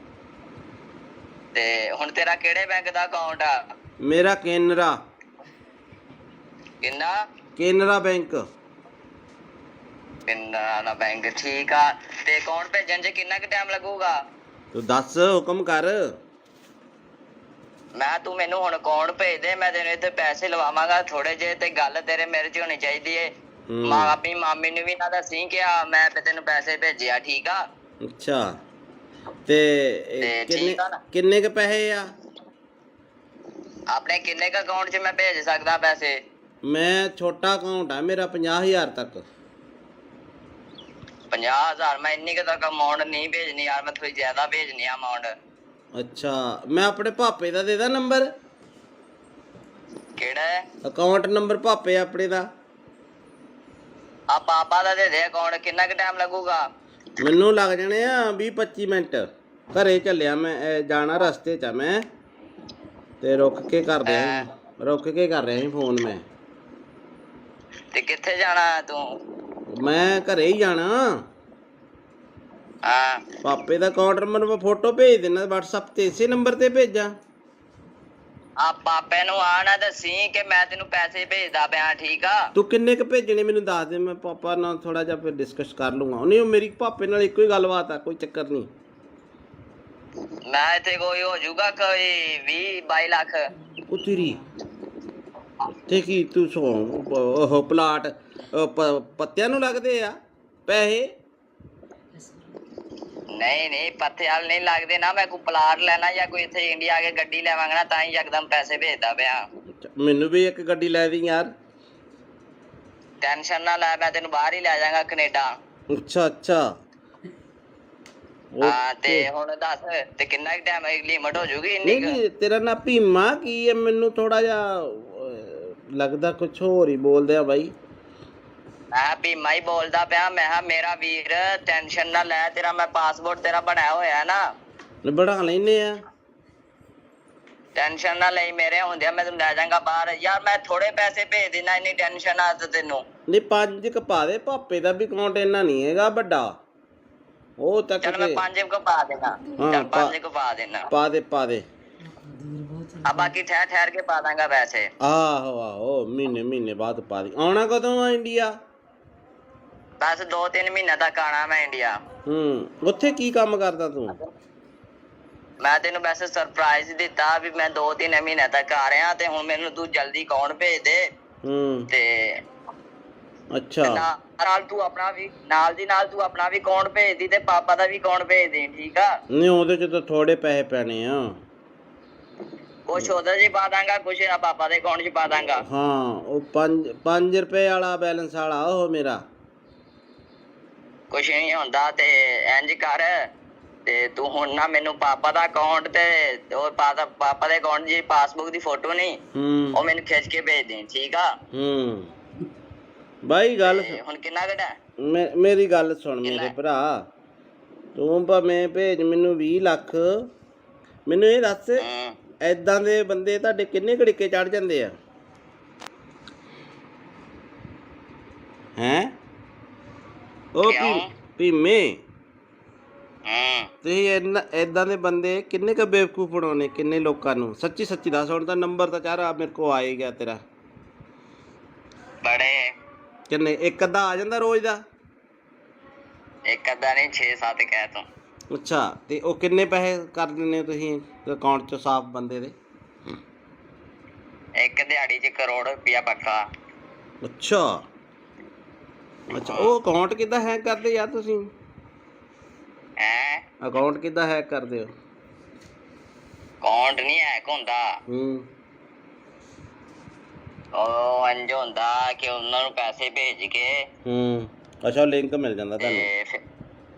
ਤੇ ਹੁਣ ਤੇਰਾ ਕਿਹੜੇ ਬੈਂਕ ਦਾ ਅਕਾਊਂਟ ਆ? ਮੇਰਾ ਕੇਨਰਾ ਬੈਂਕ। ਕੇਨਰਾ ਬੈਂਕ ਠੀਕ ਆ। ਤੇ ਅਕਾਊਂਟ ਭੇਜਣ 'ਚ ਕਿੰਨਾ ਕੁ ਟਾਈਮ ਲੱਗੂਗਾ? ਤੂੰ ਦੱਸ ਹੁਕਮ ਕਰ। ਤੂੰ ਮੈਨੂੰ ਹੁਣ ਅਕਾਊਂਟ ਭੇਜ ਦੇ। ਮੈਂ ਤੈਨੂੰ ਇੱਥੇ ਪੈਸੇ ਲਵਾਵਾਂਗਾ ਥੋੜੇ ਜਿਹੇ। ਤੇ ਗੱਲ ਤੇਰੇ ਮੇਰੇ 'ਚ ਹੋਣੀ ਚਾਹੀਦੀ ਏ। ਆਪਣੀ ਮਾਮੀ ਨੂੰ ਵੀ ਨਾ ਦੱਸੀ ਕਿ ਮੈਂ ਤੈਨੂੰ ਪੈਸੇ ਭੇਜਿਆ। ਠੀਕ ਆ? ਅੱਛਾ ਤੇ ਕਿੰਨੇ ਕ ਪੈਸੇ ਆ ਆਪਣੇ? ਕਿੰਨੇ ਕ ਅਕਾਊਂਟ 'ਚ ਮੈਂ ਭੇਜ ਸਕਦਾ ਪੈਸੇ? ਮੈਂ ਛੋਟਾ ਅਕਾਊਂਟ ਆ ਮੇਰਾ 50,000 ਤੱਕ। 50,000? ਮੈਂ ਇੰਨੀ ਕੁ ਤੱਕ ਅਮਾਊਂਟ ਨਹੀਂ ਭੇਜਣੀ ਯਾਰ। ਮੈਂ ਥੋੜੀ ਜ਼ਿਆਦਾ ਭੇਜਣੀ ਆ ਅਮਾਊਂਟ। ਅੱਛਾ ਮੈਂ ਆਪਣੇ ਭਾਪੇ ਦਾ ਦੇਦਾ ਨੰਬਰ। ਕਿਹੜਾ ਅਕਾਊਂਟ ਨੰਬਰ? ਭਾਪੇ ਆਪਣੇ ਦਾ। ਆ ਪਾਪਾ ਦਾ ਦੇ ਦੇ ਅਕਾਊਂਟ। ਕਿੰਨਾ ਕੁ ਟਾਈਮ ਲੱਗੂਗਾ? ਮੈਨੂੰ ਲੱਗ ਜਾਣੇ ਆ 20-25 ਮਿੰਟ। ਘਰੇ ਚੱਲਿਆ ਮੈਂ, ਜਾਣਾ ਰਸਤੇ 'ਚ ਆ ਮੈਂ। ਤੇ ਰੁਕ ਕੇ ਕਰ ਰਿਹਾ ਸੀ ਫੋਨ ਮੈਂ। ਤੇ ਕਿੱਥੇ ਜਾਣਾ ਤੂੰ? ਮੈਂ ਘਰੇ ਹੀ ਜਾਣਾ। ਹਾਂ ਪਾਪੇ ਦਾ ਅਕਾਊਂਟ ਨੰਬਰ ਮੈਂ ਫੋਟੋ ਭੇਜ ਦੇਣਾ WhatsApp ਤੇ। ਇਸੇ ਨੰਬਰ ਤੇ ਭੇਜਾਂ? ਆ ਪਾਪੇ ਨੂੰ ਆ ਨਾ ਦੱਸੀ ਕਿ ਮੈਂ ਤੈਨੂੰ ਪੈਸੇ ਭੇਜਦਾ ਪਿਆ। ਠੀਕ ਆ? ਤੂੰ ਕਿੰਨੇ ਕ ਭੇਜਣੇ ਮੈਨੂੰ ਦੱਸ ਦੇ। ਮੈਂ ਪਾਪਾ ਨਾਲ ਥੋੜਾ ਜਿਹਾ ਫਿਰ ਡਿਸਕਸ ਕਰ ਲੂੰਗਾ। ਨਹੀਂ ਮੇਰੀ ਪਾਪੇ ਨਾਲ ਇੱਕੋ ਹੀ ਗੱਲਬਾਤ ਆ, ਕੋਈ ਚੱਕਰ ਨਹੀਂ। ਮੈਂ ਇੱਥੇ ਕੋਈ ਹੋ ਜਾਊਗਾ ਕੋਈ 20-22 ਲੱਖ। ਉਹ ਤੇਰੀ ਤੇ ਕੀ ਤੂੰ ਉਹ ਪਲਾਟ ਪੱਤਿਆਂ ਨੂੰ ਲੱਗਦੇ ਆ ਪੈਸੇ? ਨਹੀਂ ਨਹੀਂ ਪੱਥੇ ਵਾਲ ਨਹੀਂ ਲੱਗਦੇ ਨਾ। ਮੈਂ ਕੋਈ ਪਲਾਟ ਲੈਣਾ ਜਾਂ ਕੋਈ ਇੱਥੇ ਇੰਡੀਆ ਆ ਕੇ ਗੱਡੀ ਲੈਵਾਂਗਾ ਨਾ ਤਾਂ ਹੀ ਯਕਦਮ ਪੈਸੇ ਭੇਜਦਾ ਪਿਆ। ਮੈਨੂੰ ਵੀ ਇੱਕ ਗੱਡੀ ਲੈ ਦੀ ਯਾਰ। ਟੈਨਸ਼ਨ ਨਾ ਲੈ, ਮੈਂ ਤੈਨੂੰ ਬਾਹਰ ਹੀ ਲੈ ਜਾਵਾਂਗਾ ਕੈਨੇਡਾ। ਅੱਛਾ ਅੱਛਾ ਹਾਂ ਤੇ ਹੁਣ ਦੱਸ ਤੇ ਕਿੰਨਾ ਕੁ ਟਾਈਮ ਲਿਮਟ ਹੋ ਜੂਗੀ ਇੰਨੀ ਨਹੀਂ ਨਹੀਂ ਤੇਰਾ ਨਾਂ ਭੀਮਾ ਕੀ ਹੈ? ਮੈਨੂੰ ਥੋੜਾ ਜਿਹਾ ਲੱਗਦਾ ਕੁਛ ਹੋਰ ਹੀ ਬੋਲਦੇ ਆ ਬਾਈ। ਮੈਂ ਭੀਮਾ ਹੀ ਬੋਲਦਾ ਪਿਆ। ਮੈਂ ਕਿਹਾ ਮੇਰਾ ਵੀਰ ਟੈਨਸ਼ਨ ਨਾ ਲੈ, ਤੇਰਾ ਮੈਂ ਪਾਸਪੋਰਟ ਤੇਰਾ ਬਣਾਇਆ ਹੋਇਆ ਨਾ। ਬਣਾ ਲੈਨੇ ਆ। ਟੈਨਸ਼ਨ ਨਾ ਲਈ, ਮੇਰੇ ਹੁੰਦਿਆਂ ਮੈਂ ਤੈਨੂੰ ਲੈ ਜਾਵਾਂਗਾ ਬਾਹਰ। ਯਾਰ ਮੈਂ ਥੋੜੇ ਪੈਸੇ ਭੇਜ ਦੇਣਾ, ਇੰਨੀ ਟੈਨਸ਼ਨ ਆ ਤੈਨੂੰ। ਨਹੀਂ 5 ਕ ਪਾ ਦੇ, ਪਾਪੇ ਦਾ ਵੀ ਅਕਾਊਂਟ ਇੰਨਾ ਨਹੀਂ ਹੈਗਾ ਵੱਡਾ। ਉਹ ਤੱਕ ਚੱਲ ਮੈਂ 5 ਕੁ ਪਾ ਦੇਣਾ। ਚੱਲ 5 ਕੁ ਪਾ ਦੇਣਾ। ਪਾ ਦੇ ਪਾ ਦੇ। ਆ ਬਾਕੀ ਠਹਿਰ ਠਹਿਰ ਕੇ ਪਾ ਦਾਂਗਾ ਪੈਸੇ। ਆਹੋ ਆਹੋ ਮਹੀਨੇ ਮਹੀਨੇ ਬਾਅਦ ਪਾ ਦੀ। ਆਉਣਾ ਕਦੋਂ ਆ ਇੰਡੀਆ? ਬਸ 2-3 ਮਹੀਨੇ ਤੱਕ ਆਣਾ ਮੈਂ ਇੰਡੀਆ। ਉੱਥੇ ਕੀ ਕੰਮ ਕਰਦਾ ਤੂੰ? ਮੈਂ ਤੈਨੂੰ ਵੈਸੇ ਸਰਪ੍ਰਾਈਜ਼ ਦਿੱਤਾ ਵੀ ਮੈਂ 2-3 ਮਹੀਨੇ ਤੱਕ ਆ ਰਿਹਾ ਤੇ ਹੁਣ ਮੈਨੂੰ ਤੂੰ ਜਲਦੀ ਅਕਾਊਂਟ ਭੇਜ ਦੇ। ਤੇ ਅੱਛਾ ਨਾਲ ਤੂੰ ਆਪਣਾ ਵੀ ਨਾਲ ਦੀ ਨਾਲ ਤੂੰ ਆਪਣਾ ਵੀ ਅਕਾਊਂਟ ਭੇਜ ਦੀ ਤੇ ਪਾਪਾ ਦਾ ਵੀ ਅਕਾਊਂਟ ਭੇਜ ਦੇ। ਠੀਕ ਆ? ਨਹੀਂ ਉਹਦੇ ਚ ਤਾਂ ਥੋੜੇ ਪੈਸੇ ਪੈਣੇ ਆ। ਕੁਛ ਉਹਦੇ ਚ ਪਾ ਦਾਂਗਾ, ਕੁਛ ਪਾਪਾ ਦੇ ਅਕਾਊਂਟ ਚ ਪਾ ਦਾਂਗਾ। ਹਾਂ ਉਹ 5 ਰੁਪਏ ਵਾਲਾ ਬੈਲੈਂਸ ਵਾਲਾ ਉਹ ਮੇਰਾ। ਕੁਛ ਨਹੀਂ ਹੁੰਦਾ ਤੇ ਇੰਜ ਕਰ ਤੇ ਤੂੰ ਹੁਣ ਨਾ ਮੈਨੂੰ ਪਾਪਾ ਦਾ ਅਕਾਊਂਟ ਤੇ ਉਹ ਪਾਪਾ ਦੇ ਅਕਾਊਂਟ ਦੀ ਪਾਸਬੁੱਕ ਦੀ ਫੋਟੋ ਨਹੀਂ ਉਹ ਮੈਨੂੰ ਖਿੱਚ ਕੇ ਭੇਜ ਦੇ। ਠੀਕ ਆ? ਬਾਈ ਗੱਲ ਹੁਣ ਕਿੰਨਾ ਘਟਾ? ਮੇਰੀ ਗੱਲ ਸੁਣ ਮੇਰੇ ਭਰਾ, ਤੂੰ ਭਾਵੇਂ ਭੇਜ ਮੈਨੂੰ 20 ਲੱਖ। ਮੈਨੂੰ ਇਹ ਦੱਸ ਏਦਾਂ ਦੇ ਬੰਦੇ ਤੁਹਾਡੇ ਕਿੰਨੇ ਘੜੀਕੇ ਚੜ ਜਾਂਦੇ ਆ? ਹੈਂ ਉਹ ਭੀਮੇ ਤੁਸੀਂ ਏਦਾਂ ਦੇ ਬੰਦੇ ਕਿੰਨੇ ਕੁ ਬੇਵਕੂਫ ਬਣਾਉਣੇ? ਕਿੰਨੇ ਲੋਕਾਂ ਨੂੰ? ਸੱਚੀ ਸੱਚੀ ਦੱਸ। ਹੁਣ ਤਾਂ ਨੰਬਰ ਤਾਂ ਚਾਰਾ ਮੇਰੇ ਕੋਲ ਆ ਹੀ ਗਿਆ ਤੇਰਾ। ਬੜੇ ਕਿੰਨੇ? ਇੱਕ ਅੱਧਾ ਆ ਜਾਂਦਾ ਰੋਜ਼ ਦਾ? ਇੱਕ ਅੱਧਾ ਨਹੀਂ 6-7 ਕਹਿ ਤੂੰ। ਅੱਛਾ ਤੇ ਉਹ ਕਿੰਨੇ ਪੈਸੇ ਕਰ ਦਿੰਦੇ ਤੁਸੀਂ ਅਕਾਊਂਟ 'ਚ ਸਾਫ਼ ਬੰਦੇ ਦੇ? ਇੱਕ ਦਿਹਾੜੀ 'ਚ ਕਰੋੜ ਰੁਪਇਆ ਪੱਕਾ। ਅੱਛਾ ਅੱਛਾ ਉਹ ਅਕਾਊਂਟ ਕਿੱਦਾਂ ਹੈਕ ਕਰਦੇ ਯਾਰ ਤੁਸੀਂ? ਅਕਾਊਂਟ ਕਿੱਦਾਂ ਹੈਕ ਕਰਦੇ ਹੋ? ਅਕਾਊਂਟ ਨਹੀਂ ਹੈਕ ਹੁੰਦਾ। ਉਹ ਇੰਝ ਹੁੰਦਾ ਕਿ ਉਹਨਾਂ ਨੂੰ ਪੈਸੇ ਭੇਜ ਕੇ ਅੱਛਾ ਲਿੰਕ ਮਿਲ ਜਾਂਦਾ ਤੁਹਾਨੂੰ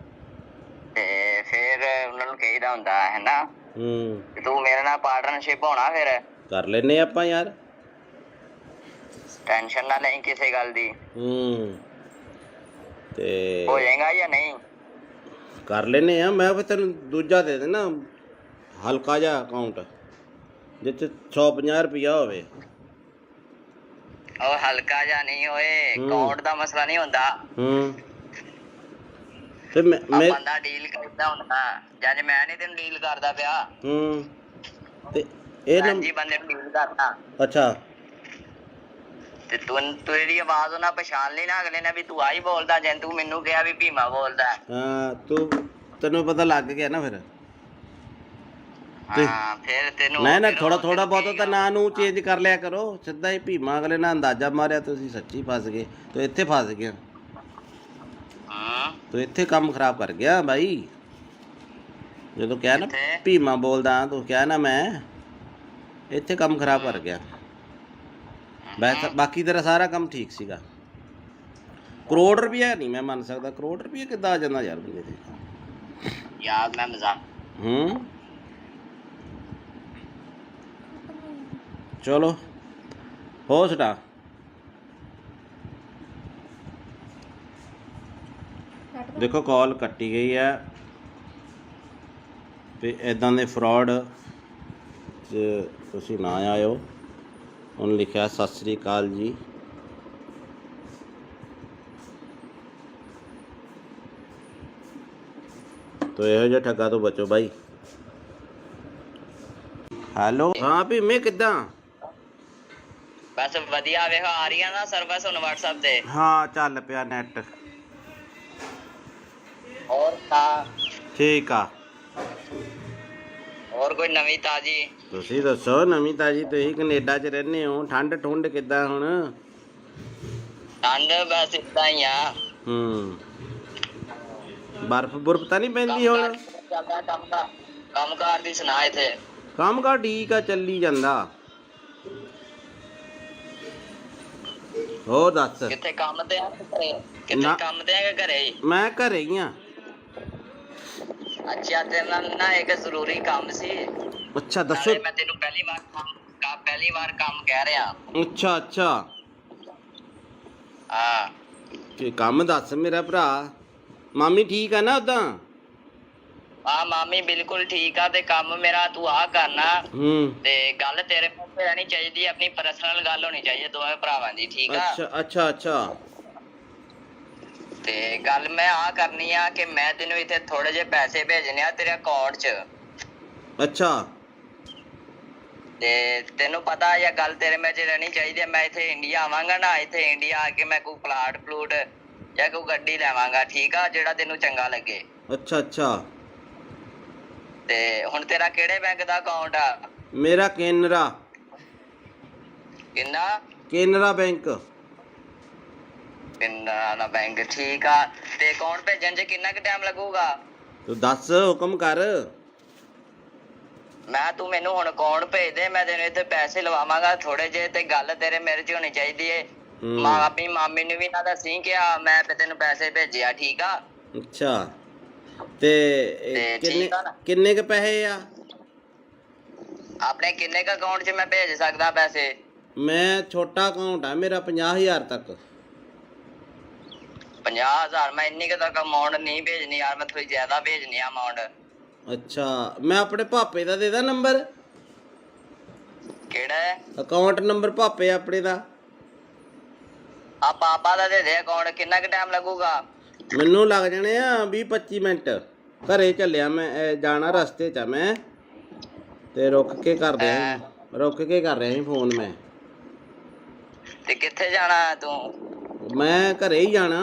ਤੇ ਫਿਰ ਉਹਨਾਂ ਨੂੰ ਕਹੀਦਾ ਹੁੰਦਾ ਹੈ ਨਾ ਤੂੰ ਮੇਰੇ ਨਾਲ ਪਾਰਟਨਰਸ਼ਿਪ ਹੋਣਾ। ਫਿਰ ਕਰ ਲੈਨੇ ਆਪਾਂ ਯਾਰ। ਟੈਨਸ਼ਨ ਨਾ ਲਈ ਕਿਸੇ ਗੱਲ ਦੀ। ਤੇ ਹੋ ਜਾਏਗਾ ਜਾਂ ਨਹੀਂ? ਕਰ ਲੈਨੇ ਆ। ਮੈਂ ਫਿਰ ਤੈਨੂੰ ਦੂਜਾ ਦੇ ਦੇਣਾ ਹਲਕਾ ਜਿਹਾ ਅਕਾਊਂਟ ਜਿੱਥੇ 150 ਰੁਪਇਆ ਹੋਵੇ। ਉਹ ਹਲਕਾ ਜਿਹਾ ਨਹੀਂ ਹੋਏ, ਅਕਾਊਂਟ ਦਾ ਮਸਲਾ ਨਹੀਂ ਹੁੰਦਾ। ਤੇ ਮੈਂ ਬੰਦਾ ਡੀਲ ਕਰਦਾ ਹੁੰਦਾ ਜਦ ਮੈਂ ਨਹੀਂ ਤੈਨੂੰ ਡੀਲ ਕਰਦਾ ਪਿਆ। ਤੇ ਇਹ ਜੀ ਬੰਦੇ ਨੂੰ ਡੀਲ ਕਰਦਾ। ਅੱਛਾ ਤੇ ਤੂੰ ਤੇਰੀ ਆਵਾਜ਼ ਉਹਨਾਂ ਪਛਾਣ ਲਈ ਨਾ ਅਗਲੇ ਨੇ ਵੀ ਤੂੰ ਆਹੀ ਬੋਲਦਾ ਜੇ ਤੂੰ ਮੈਨੂੰ ਕਿਹਾ ਵੀ ਭੀਮਾ ਬੋਲਦਾ। ਹਾਂ ਤੈਨੂੰ ਪਤਾ ਲੱਗ ਗਿਆ ਨਾ ਫਿਰ। ਹਾਂ ਫਿਰ ਤੈਨੂੰ ਨਾ ਥੋੜਾ ਥੋੜਾ ਬਹੁਤ ਤਾਂ ਨਾਂ ਨੂੰ ਚੇਂਜ ਕਰ ਲਿਆ ਕਰੋ। ਸਿੱਧਾ ਹੀ ਭੀਮਾ ਅਗਲੇ ਨਾਲ ਅੰਦਾਜ਼ਾ ਮਾਰਿਆ ਤੁਸੀਂ ਸੱਚੀ ਫਸ ਗਏ। ਤੂੰ ਇੱਥੇ ਫਸ ਗਿਆ। ਤੂੰ ਇੱਥੇ ਕੰਮ ਖਰਾਬ ਕਰ ਗਿਆ ਬਾਈ। ਜਦੋਂ ਕਿਹਾ ਨਾ ਭੀਮਾ ਬੋਲਦਾ ਤੂੰ ਕਿਹਾ ਨਾ ਮੈਂ ਇੱਥੇ ਕੰਮ ਖਰਾਬ ਕਰ ਗਿਆ। ਬਾਕੀ ਤੇਰਾ ਸਾਰਾ ਕੰਮ ਠੀਕ ਸੀਗਾ। ਕਰੋੜ ਰੁਪਇਆ ਨਹੀਂ ਮੈਂ ਮੰਨ ਸਕਦਾ। ਕਰੋੜ ਰੁਪਇਆ ਕਿੱਦਾਂ ਆ ਜਾਂਦਾ ਯਾਰ ਬੰਦੇ ਤੇ? ਯਾਰ ਮੈਂ ਮਜ਼ਾਕ ਚਲੋ ਹੋ ਸੁਣਾ। ਦੇਖੋ ਕਾਲ ਕੱਟੀ ਗਈ ਹੈ ਤੇ ਇੱਦਾਂ ਦੇ ਫਰਾਡ 'ਚ ਤੁਸੀਂ ਨਾ ਆਇਓ। ਉਹਨੇ ਲਿਖਿਆ ਸਤਿ ਸ੍ਰੀ ਅਕਾਲ ਜੀ। ਤੋ ਇਹੋ ਜਿਹੇ ਠੱਗਾ ਤੋਂ ਬਚੋ ਬਾਈ। ਹੈਲੋ ਹਾਂ ਭੀਮੇ ਕਿੱਦਾਂ? ਬਸ ਵਧੀਆ ਵੇਖੋ ਆ ਰਹੀਆਂ ਨਾ ਸਰਵਿਸ ਹੁਣ WhatsApp ਤੇ। ਹਾਂ ਚੱਲ ਪਿਆ ਨੈਟ। ਹੋਰ ਤਾਂ ਠੀਕ ਆ। ਹੋਰ ਕੋਈ ਨਵੀਂ ਤਾਜੀ? ਤੁਸੀਂ ਦੱਸੋ ਨਵੀਂ ਤਾਜੀ। ਤੁਸੀਂ ਕੈਨੇਡਾ 'ਚ ਰਹਿੰਦੇ ਹੋ। ਠੰਡ ਠੁੰਡ ਕਿੱਦਾਂ ਹੁਣ? ਠੰਡ ਬਸ ਏਦਾਂ ਹੀ ਆ। ਬਰਫ਼ ਬੁਰਫ ਤਾਂ ਨਹੀਂ ਪੈਂਦੀ ਹੁਣ? ਚੱਲਦਾ ਕੰਮਕਾਰ ਦੀ ਸੁਣਾ ਇੱਥੇ। ਕੰਮ ਕਾਰ ਠੀਕ ਆ, ਚੱਲੀ ਜਾਂਦਾ। ਹੋਰ ਦੱਸ। ਕਿੱਥੇ ਕੰਮ ਤੇ ਆ ਕਿ ਘਰੇ? ਕਿੱਥੇ ਨਾ। ਕੰਮ ਤੇ ਆ ਕਿ ਘਰੇ ਹੀ? ਮੈਂ ਘਰੇ ਹੀ ਆ। ਅੱਛਾ, ਤੇਰੇ ਨਾਲ ਨਾ ਇੱਕ ਜ਼ਰੂਰੀ ਕੰਮ ਸੀ। ਅੱਛਾ ਦੱਸੋ। ਨਾਲੇ ਮੈਂ ਤੈਨੂੰ ਪਹਿਲੀ ਵਾਰ ਕੰਮ ਕਹਿ ਰਿਹਾ। ਅੱਛਾ ਅੱਛਾ, ਹਾਂ। ਤੇ ਕੰਮ ਦੱਸ ਮੇਰਾ ਭਰਾ। ਮਾਮੀ ਠੀਕ ਆ ਨਾ ਉਦਾਂ? ਆ ਮਾਮੀ ਬਿਲਕੁਲ ਠੀਕ ਆ, ਤੇ ਕੰਮ ਮੇਰਾ ਤੂੰ ਆ ਕਰਨਾ। ਤੇ ਗੱਲ ਤੇਰੇ ਮੂੰਹ ਤੇ ਰਹਿਣੀ ਚਾਹੀਦੀ, ਆਪਣੀ ਪਰਸਨਲ ਗੱਲ ਹੋਣੀ ਚਾਹੀਦੀ ਦੋਵੇਂ ਭਰਾਵਾਂ ਦੀ, ਠੀਕ ਆ? ਅੱਛਾ ਅੱਛਾ ਅੱਛਾ। ਤੇ ਗੱਲ ਮੈਂ ਆ ਕਰਨੀ ਆ ਕਿ ਮੈਂ ਤੈਨੂੰ ਇੱਥੇ ਥੋੜੇ ਜਿਹੇ ਪੈਸੇ ਭੇਜਣੇ ਆ ਤੇਰੇ ਅਕਾਊਂਟ 'ਚ। ਅੱਛਾ। ਤੇ ਤੈਨੂੰ ਪਤਾ ਇਹ ਗੱਲ ਤੇਰੇ ਵਿੱਚ ਰਹਿਣੀ ਚਾਹੀਦੀ ਹੈ। ਮੈਂ ਇੱਥੇ ਇੰਡੀਆ ਆਵਾਂਗਾ ਨਾ, ਇੱਥੇ ਇੰਡੀਆ ਆ ਕੇ ਮੈਂ ਕੋਈ ਪਲਾਟ ਜਾਂ ਕੋਈ ਗੱਡੀ ਲੈਵਾਂਗਾ, ਠੀਕ ਆ? ਜਿਹੜਾ ਤੈਨੂੰ ਚੰਗਾ ਲੱਗੇ। ਅੱਛਾ ਅੱਛਾ। ਤੇ ਹੁਣ ਤੇਰਾ ਕਿਹੜੇ ਬੈਂਕ ਦਾ ਅਕਾਊਂਟ ਆ? ਮੇਰਾ ਕੇਨਰਾ। ਕਿੰਨਾ? ਕੇਨਰਾ ਬੈਂਕ। ਕੇਨਰਾ ਬੈਂਕ, ਠੀਕ ਆ। ਤੇ ਅਕਾਊਂਟ ਭੇਜਣ 'ਚ ਕਿੰਨਾ ਕੁ ਟਾਈਮ ਲੱਗੂਗਾ? ਤੂੰ ਦੱਸ, ਹੁਕਮ ਕਰ। ਤੂੰ ਮੈਨੂੰ ਹੁਣ ਅਕਾਊਂਟ ਭੇਜ ਦੇ, ਮੈਂ ਤੈਨੂੰ ਇੱਥੇ ਪੈਸੇ ਲਵਾਵਾਂਗਾ ਥੋੜੇ ਜਿਹੇ। ਤੇ ਗੱਲ ਤੇਰੇ ਮੇਰੇ 'ਚ ਹੋਣੀ ਚਾਹੀਦੀ ਏ। ਆਪਣੀ ਮਾਮੀ ਨੂੰ ਵੀ ਨਾ ਦੱਸੀ ਕਿ ਮੈਂ ਤੈਨੂੰ ਪੈਸੇ ਭੇਜਿਆ, ਠੀਕ ਆ? ਅੱਛਾ। ਤੇ ਕਿੰਨੇ ਕ ਪੈਸੇ ਆ ਆਪਣੇ? ਕਿੰਨੇ ਕ ਅਕਾਊਂਟ 'ਚ ਮੈਂ ਭੇਜ ਸਕਦਾ ਪੈਸੇ? ਮੈਂ ਛੋਟਾ ਅਕਾਊਂਟ ਆ ਮੇਰਾ, 50,000 ਤੱਕ। 50,000? ਮੈਂ ਇੰਨੀ ਕੁ ਤੱਕ ਅਮਾਊਂਟ ਨਹੀਂ ਭੇਜਣੀ ਯਾਰ, ਮੈਂ ਥੋੜੀ ਜ਼ਿਆਦਾ ਭੇਜਣੀ ਆ ਅਮਾਊਂਟ। ਅੱਛਾ, ਮੈਂ ਆਪਣੇ ਪਾਪੇ ਦਾ ਦੇ ਦਾਂ ਨੰਬਰ? ਕਿਹੜਾ ਅਕਾਊਂਟ ਨੰਬਰ? ਪਾਪੇ ਆਪਣੇ ਦਾ। ਆ ਪਾਪਾ ਦਾ ਦੇ ਦੇ ਅਕਾਊਂਟ। ਕਿੰਨਾ ਕੁ ਟਾਈਮ ਲੱਗੂਗਾ? ਮੈਨੂੰ ਲੱਗ ਜਾਣੇ ਆ 20-25 ਮਿੰਟ। ਘਰੇ ਚੱਲਿਆ ਮੈਂ, ਜਾਣਾ ਰਸਤੇ 'ਚ ਆ ਮੈਂ, ਤੇ ਰੁਕ ਕੇ ਕਰ ਰਿਹਾ ਸੀ ਫੋਨ ਮੈਂ। ਤੇ ਕਿੱਥੇ ਜਾਣਾ ਤੂੰ? ਮੈਂ ਘਰੇ ਹੀ ਜਾਣਾ।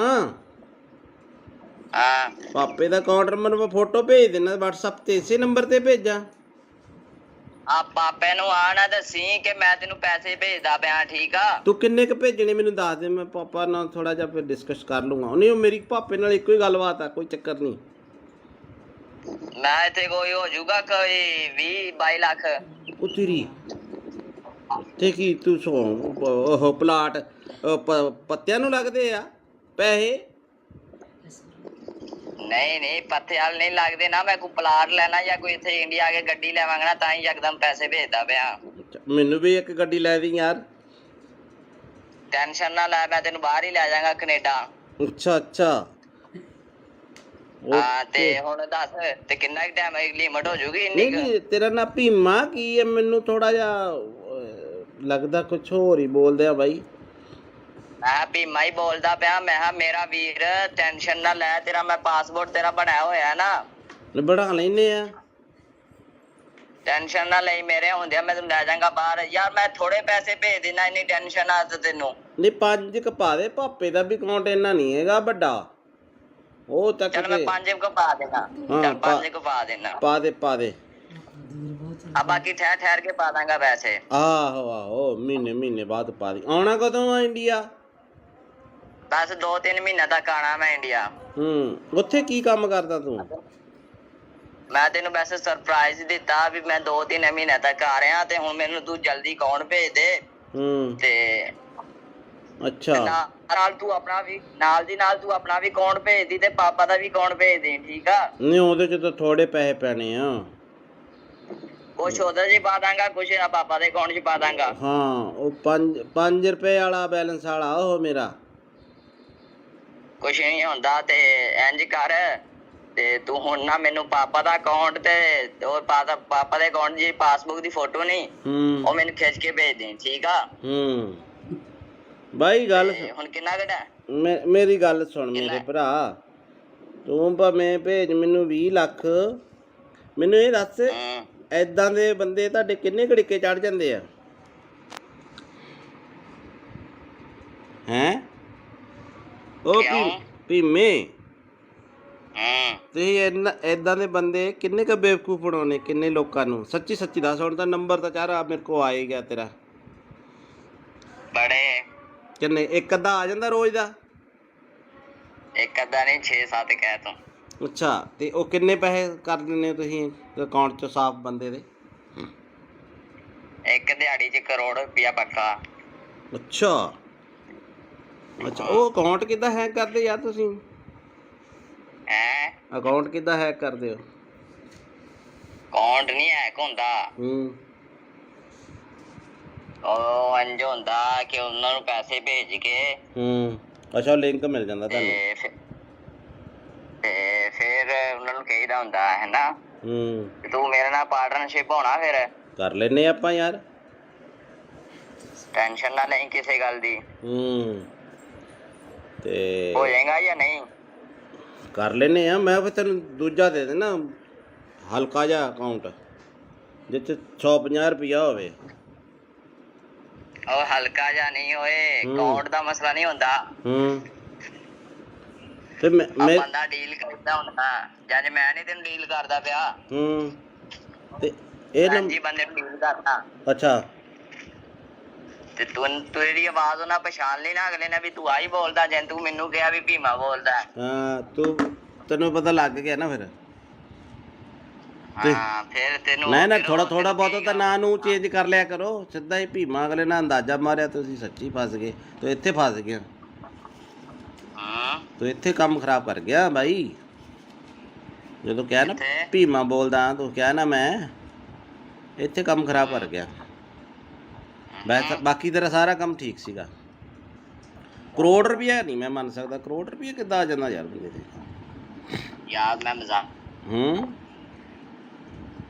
ਹਾਂ। ਪਾਪੇ ਦਾ ਅਕਾਊਂਟ ਨੰਬਰ ਮੈਂ ਫੋਟੋ ਭੇਜ ਦੇਣਾ WhatsApp ਤੇ, ਇਸੇ ਨੰਬਰ ਤੇ ਭੇਜਾਂ? ਆ ਪਾਪੇ ਨੂੰ ਆ ਨਾ ਦੱਸੀ ਕਿ ਮੈਂ ਤੈਨੂੰ ਪੈਸੇ ਭੇਜਦਾ ਪਿਆ, ਠੀਕ ਆ? ਤੂੰ ਕਿੰਨੇ ਕ ਭੇਜਣੇ ਮੈਨੂੰ ਦੱਸ ਦੇ, ਮੈਂ ਪਾਪਾ ਨਾਲ ਥੋੜਾ ਜਿਹਾ ਫਿਰ ਡਿਸਕਸ ਕਰ ਲੂੰਗਾ। ਨਹੀਂ, ਮੇਰੀ ਪਾਪੇ ਨਾਲ ਇੱਕੋ ਹੀ ਗੱਲਬਾਤ ਆ, ਕੋਈ ਚੱਕਰ ਨਹੀਂ। ਮੈਂ ਇੱਥੇ ਕੋਈ ਹੋ ਜਾਊਗਾ ਕੋਈ 20-22 ਲੱਖ। ਉਹ ਤੇਰੀ ਤੇ ਕੀ ਤੂੰ ਉਹ ਪਲਾਟ ਪੱਤਿਆਂ ਨੂੰ ਲੱਗਦੇ ਆ ਪੈਸੇ? ਨਹੀਂ ਪੱਥੇ ਵਾਲ ਨਹੀਂ ਲੱਗਦੇ ਨਾ। ਮੈਂ ਕੋਈ ਪਲਾਟ ਲੈਣਾ ਜਾਂ ਕੋਈ ਇੱਥੇ ਇੰਡੀਆ ਆ ਕੇ ਗੱਡੀ ਲੈਵਾਂਗਾ ਨਾ, ਤਾਂ ਹੀ ਯਕਦਮ ਪੈਸੇ ਭੇਜਦਾ ਪਿਆ। ਮੈਨੂੰ ਵੀ ਇੱਕ ਗੱਡੀ ਲੈ ਦੀ ਯਾਰ। ਟੈਨਸ਼ਨ ਨਾ ਲੈ, ਮੈਂ ਤੈਨੂੰ ਬਾਹਰ ਹੀ ਲੈ ਜਾਵਾਂਗਾ, ਕੈਨੇਡਾ। ਅੱਛਾ ਅੱਛਾ। ਹਾਂ। ਤੇ ਹੁਣ ਦੱਸ, ਤੇ ਕਿੰਨਾ ਕੁ ਟਾਈਮ ਲਿਮਟ ਹੋ ਜੂਗੀ ਇੰਨੀ? ਨਹੀਂ, ਤੇਰਾ ਨਾ ਭੀਮਾ ਕੀ ਹੈ? ਮੈਨੂੰ ਥੋੜਾ ਜਿਹਾ ਲੱਗਦਾ ਕੁਛ ਹੋਰ ਹੀ ਬੋਲਦੇ ਆ ਬਾਈ। ਮੈਂ ਭੀਮਾ ਹੀ ਬੋਲਦਾ ਪਿਆ। ਮੈਂ ਕਿਹਾ ਮੇਰਾ ਵੀਰ ਟੈਨਸ਼ਨ ਨਾ ਲੈ, ਤੇਰਾ ਮੈਂ ਪਾਸਪੋਰਟ ਤੇਰਾ ਬਣਾਇਆ ਹੋਇਆ ਨਾ। ਬਣਾ ਲੈਨੇ ਆ। ਟੈਨਸ਼ਨ ਨਾ ਲਈ, ਮੇਰੇ ਹੁੰਦਿਆਂ ਮੈਂ ਤੈਨੂੰ ਲੈ ਜਾਵਾਂਗਾ ਬਾਹਰ। ਯਾਰ ਮੈਂ ਥੋੜੇ ਪੈਸੇ ਭੇਜ ਦੇਣਾ, ਇੰਨੀ ਟੈਨਸ਼ਨ ਆ ਤੈਨੂੰ? ਨਹੀਂ, 5 ਕ ਪਾ ਦੇ। ਪਾਪੇ ਦਾ ਵੀ ਅਕਾਊਂਟ ਇੰਨਾ ਨਹੀਂ ਹੈਗਾ ਵੱਡਾ, ਉਹ ਤੱਕ। ਚੱਲ ਮੈਂ 5 ਕੁ ਪਾ ਦੇਣਾ। ਚੱਲ 5 ਕੁ ਪਾ ਦੇਣਾ। ਪਾ ਦੇ। ਆ ਬਾਕੀ ਠਹਿਰ ਕੇ ਪਾ ਦਾਂਗਾ ਪੈਸੇ। ਆਹੋ ਮਹੀਨੇ ਬਾਅਦ ਪਾ ਦੀ। ਆਉਣਾ ਕਦੋਂ ਆ ਇੰਡੀਆ? ਬਸ 2-3 ਮਹੀਨੇ ਤੱਕ ਆਣਾ ਮੈਂ ਇੰਡੀਆ। ਉੱਥੇ ਕੀ ਕੰਮ ਕਰਦਾ ਤੂੰ? ਮੈਂ ਤੈਨੂੰ ਵੈਸੇ ਸਰਪ੍ਰਾਈਜ਼ ਦਿੱਤਾ ਵੀ ਮੈਂ 2-3 ਮਹੀਨੇ ਤੱਕ ਆ ਰਿਹਾ, ਤੇ ਹੁਣ ਮੈਨੂੰ ਤੂੰ ਜਲਦੀ ਅਕਾਊਂਟ ਭੇਜ ਦੇ। ਤੇ ਅੱਛਾ, ਨਾਲ ਤੂੰ ਆਪਣਾ ਵੀ ਨਾਲ ਤੂੰ ਆਪਣਾ ਵੀ ਅਕਾਊਂਟ ਭੇਜ ਦੀ, ਤੇ ਪਾਪਾ ਦਾ ਵੀ ਅਕਾਊਂਟ ਭੇਜ ਦੇ, ਠੀਕ ਆ? ਨਹੀਂ, ਉਹਦੇ ਚ ਤਾਂ ਥੋੜੇ ਪੈਸੇ ਪੈਣੇ ਆ। ਕੁਛ ਉਹਦੇ 'ਚ ਪਾ ਦਾਂਗਾ, ਕੁਛ ਪਾਪਾ ਦੇ ਅਕਾਊਂਟ 'ਚ ਪਾ ਦਾਂਗਾ। ਹਾਂ, ਉਹ 5 ਰੁਪਏ ਵਾਲਾ ਬੈਲੈਂਸ ਵਾਲਾ ਉਹ ਮੇਰਾ। ਕੁਛ ਨਹੀਂ ਹੁੰਦਾ। ਤੇ ਇੰਜ ਕਰ, ਤੇ ਤੂੰ ਹੁਣ ਨਾ ਮੈਨੂੰ ਪਾਪਾ ਦਾ ਅਕਾਊਂਟ ਤੇ ਉਹ ਪਾਪਾ ਦੇ ਅਕਾਊਂਟ ਦੀ ਪਾਸਬੁੱਕ ਦੀ ਫੋਟੋ ਨਹੀਂ, ਉਹ ਮੈਨੂੰ ਖਿੱਚ ਕੇ ਭੇਜ ਦੇ, ਠੀਕ ਆ? ਬਾਈ ਗੱਲ ਹੁਣ ਕਿੰਨਾ ਘਟਾ? ਮੇਰੀ ਗੱਲ ਸੁਣ ਮੇਰੇ ਭਰਾ, ਤੂੰ ਭਾਵੇਂ ਭੇਜ ਮੈਨੂੰ 20 ਲੱਖ। ਮੈਨੂੰ ਇਹ ਦੱਸ, ਏਦਾਂ ਦੇ ਬੰਦੇ ਤੁਹਾਡੇ ਕਿੰਨੇ ਘੜੀਕੇ ਚੜ ਜਾਂਦੇ ਆ? ਹੈਂ? ਉਹ ਭੀਮੇ, ਤੁਸੀਂ ਏਦਾਂ ਦੇ ਬੰਦੇ ਕਿੰਨੇ ਕ ਬੇਵਕੂਫ ਬਣਾਉਣੇ, ਕਿੰਨੇ ਲੋਕਾਂ ਨੂੰ? ਸੱਚੀ ਦੱਸ। ਹੁਣ ਤਾਂ ਨੰਬਰ ਤਾਂ ਚਾਰਾ ਮੇਰੇ ਕੋਲ ਆ ਹੀ ਗਿਆ ਤੇਰਾ। ਬੜੇ ਕਿੰਨੇ? ਇੱਕ ਅੱਧਾ ਆ ਜਾਂਦਾ ਰੋਜ਼ ਦਾ? ਇੱਕ ਅੱਧਾ ਨਹੀਂ, 6-7 ਕਹਿ ਤੂੰ। ਅੱਛਾ, ਤੇ ਉਹ ਕਿੰਨੇ ਪੈਸੇ ਕਰ ਦਿੰਦੇ ਹੋ ਤੁਸੀਂ ਅਕਾਊਂਟ 'ਚ ਸਾਫ਼ ਬੰਦੇ ਦੇ? ਇੱਕ ਦਿਹਾੜੀ 'ਚ ਕਰੋੜ ਰੁਪਇਆ ਪੱਕਾ। ਅੱਛਾ ਅੱਛਾ, ਉਹ ਅਕਾਊਂਟ ਕਿੱਦਾਂ ਹੈਕ ਕਰਦੇ ਯਾਰ ਤੁਸੀਂ? ਹੈਂ? ਅਕਾਊਂਟ ਕਿੱਦਾਂ ਹੈਕ ਕਰਦੇ ਹੋ? ਅਕਾਊਂਟ ਨਹੀਂ ਹੈਕ ਹੁੰਦਾ। ਉਹ ਇੰਝ ਹੁੰਦਾ ਕਿ ਉਹਨਾਂ ਨੂੰ ਪੈਸੇ ਭੇਜ ਕੇ ਅੱਛਾ, ਲਿੰਕ ਮਿਲ ਜਾਂਦਾ ਤੁਹਾਨੂੰ? ਤੇ ਫਿਰ ਉਹਨਾਂ ਨੂੰ ਕਹੀਦਾ ਹੁੰਦਾ ਹੈ ਨਾ ਹੂੰ, ਤੂੰ ਮੇਰੇ ਨਾਲ ਪਾਰਟਨਰਸ਼ਿਪ ਹੋਣਾ। ਫਿਰ ਕਰ ਲੈਨੇ ਆਪਾਂ ਯਾਰ। ਟੈਨਸ਼ਨ ਨਾ ਲਈ ਕਿਸੇ ਗੱਲ ਦੀ। ਤੇ ਹੋ ਜਾਏਗਾ ਜਾਂ ਨਹੀਂ? ਕਰ ਲੈਨੇ ਆ। ਮੈਂ ਫਿਰ ਤੈਨੂੰ ਦੂਜਾ ਦੇ ਦੇਣਾ, ਹਲਕਾ ਜਿਹਾ ਅਕਾਊਂਟ ਜਿਹ 'ਚ 150 ਰੁਪਈਆ ਹੋਵੇ। ਉਹ ਹਲਕਾ ਜਿਹਾ ਨਹੀਂ ਹੋਏ, ਅਕਾਊਂਟ ਦਾ ਮਸਲਾ ਨਹੀਂ ਹੁੰਦਾ। ਤੇ ਮੈਂ ਬੰਦਾ ਡੀਲ ਕਰਦਾ ਹੁੰਦਾ, ਜਦ ਮੈਂ ਨਹੀਂ ਤੈਨੂੰ ਡੀਲ ਕਰਦਾ ਪਿਆ। ਤੇ ਇਹ ਹਾਂਜੀ, ਬੰਦੇ ਨੂੰ ਡੀਲ ਕਰਦਾ। ਅੱਛਾ, ਤੇ ਤੇਰੀ ਆਵਾਜ਼ ਉਹਨਾਂ ਪਛਾਣ ਲਈ ਨਾ ਅਗਲੇ ਨੇ ਵੀ ਤੂੰ ਆਹੀ ਬੋਲਦਾ, ਜੇ ਤੂੰ ਮੈਨੂੰ ਕਿਹਾ ਵੀ ਭੀਮਾ ਬੋਲਦਾ। ਹਾਂ, ਤੈਨੂੰ ਪਤਾ ਲੱਗ ਗਿਆ ਨਾ ਫਿਰ। ਹਾਂ, ਫਿਰ ਤੈਨੂੰ ਨਾ ਥੋੜਾ ਬਹੁਤ ਤਾਂ ਨਾਂ ਨੂੰ ਚੇਂਜ ਕਰ ਲਿਆ ਕਰੋ। ਸਿੱਧਾ ਹੀ ਭੀਮਾ ਅਗਲੇ ਨਾਲ ਅੰਦਾਜ਼ਾ ਮਾਰਿਆ, ਤੁਸੀਂ ਸੱਚੀ ਫਸ ਗਏ। ਤੂੰ ਇੱਥੇ ਫਸ ਗਿਆ, ਤੂੰ ਇੱਥੇ ਕੰਮ ਖਰਾਬ ਕਰ ਗਿਆ ਬਾਈ। ਜਦੋਂ ਕਿਹਾ ਨਾ ਭੀਮਾ ਬੋਲਦਾ, ਤੂੰ ਕਿਹਾ ਨਾ ਮੈਂ, ਇੱਥੇ ਕੰਮ ਖਰਾਬ ਕਰ ਗਿਆ। ਬਾਕੀ ਤੇਰਾ ਸਾਰਾ ਕੰਮ ਠੀਕ ਸੀਗਾ। ਕਰੋੜ ਰੁਪਇਆ ਨਹੀਂ ਮੈਂ ਮੰਨ ਸਕਦਾ। ਕਰੋੜ ਰੁਪਇਆ ਕਿੱਦਾਂ ਆ ਜਾਂਦਾ ਯਾਰ ਬੰਦੇ ਤੇ? ਯਾਰ ਮੈਂ ਮਜ਼ਾਕ।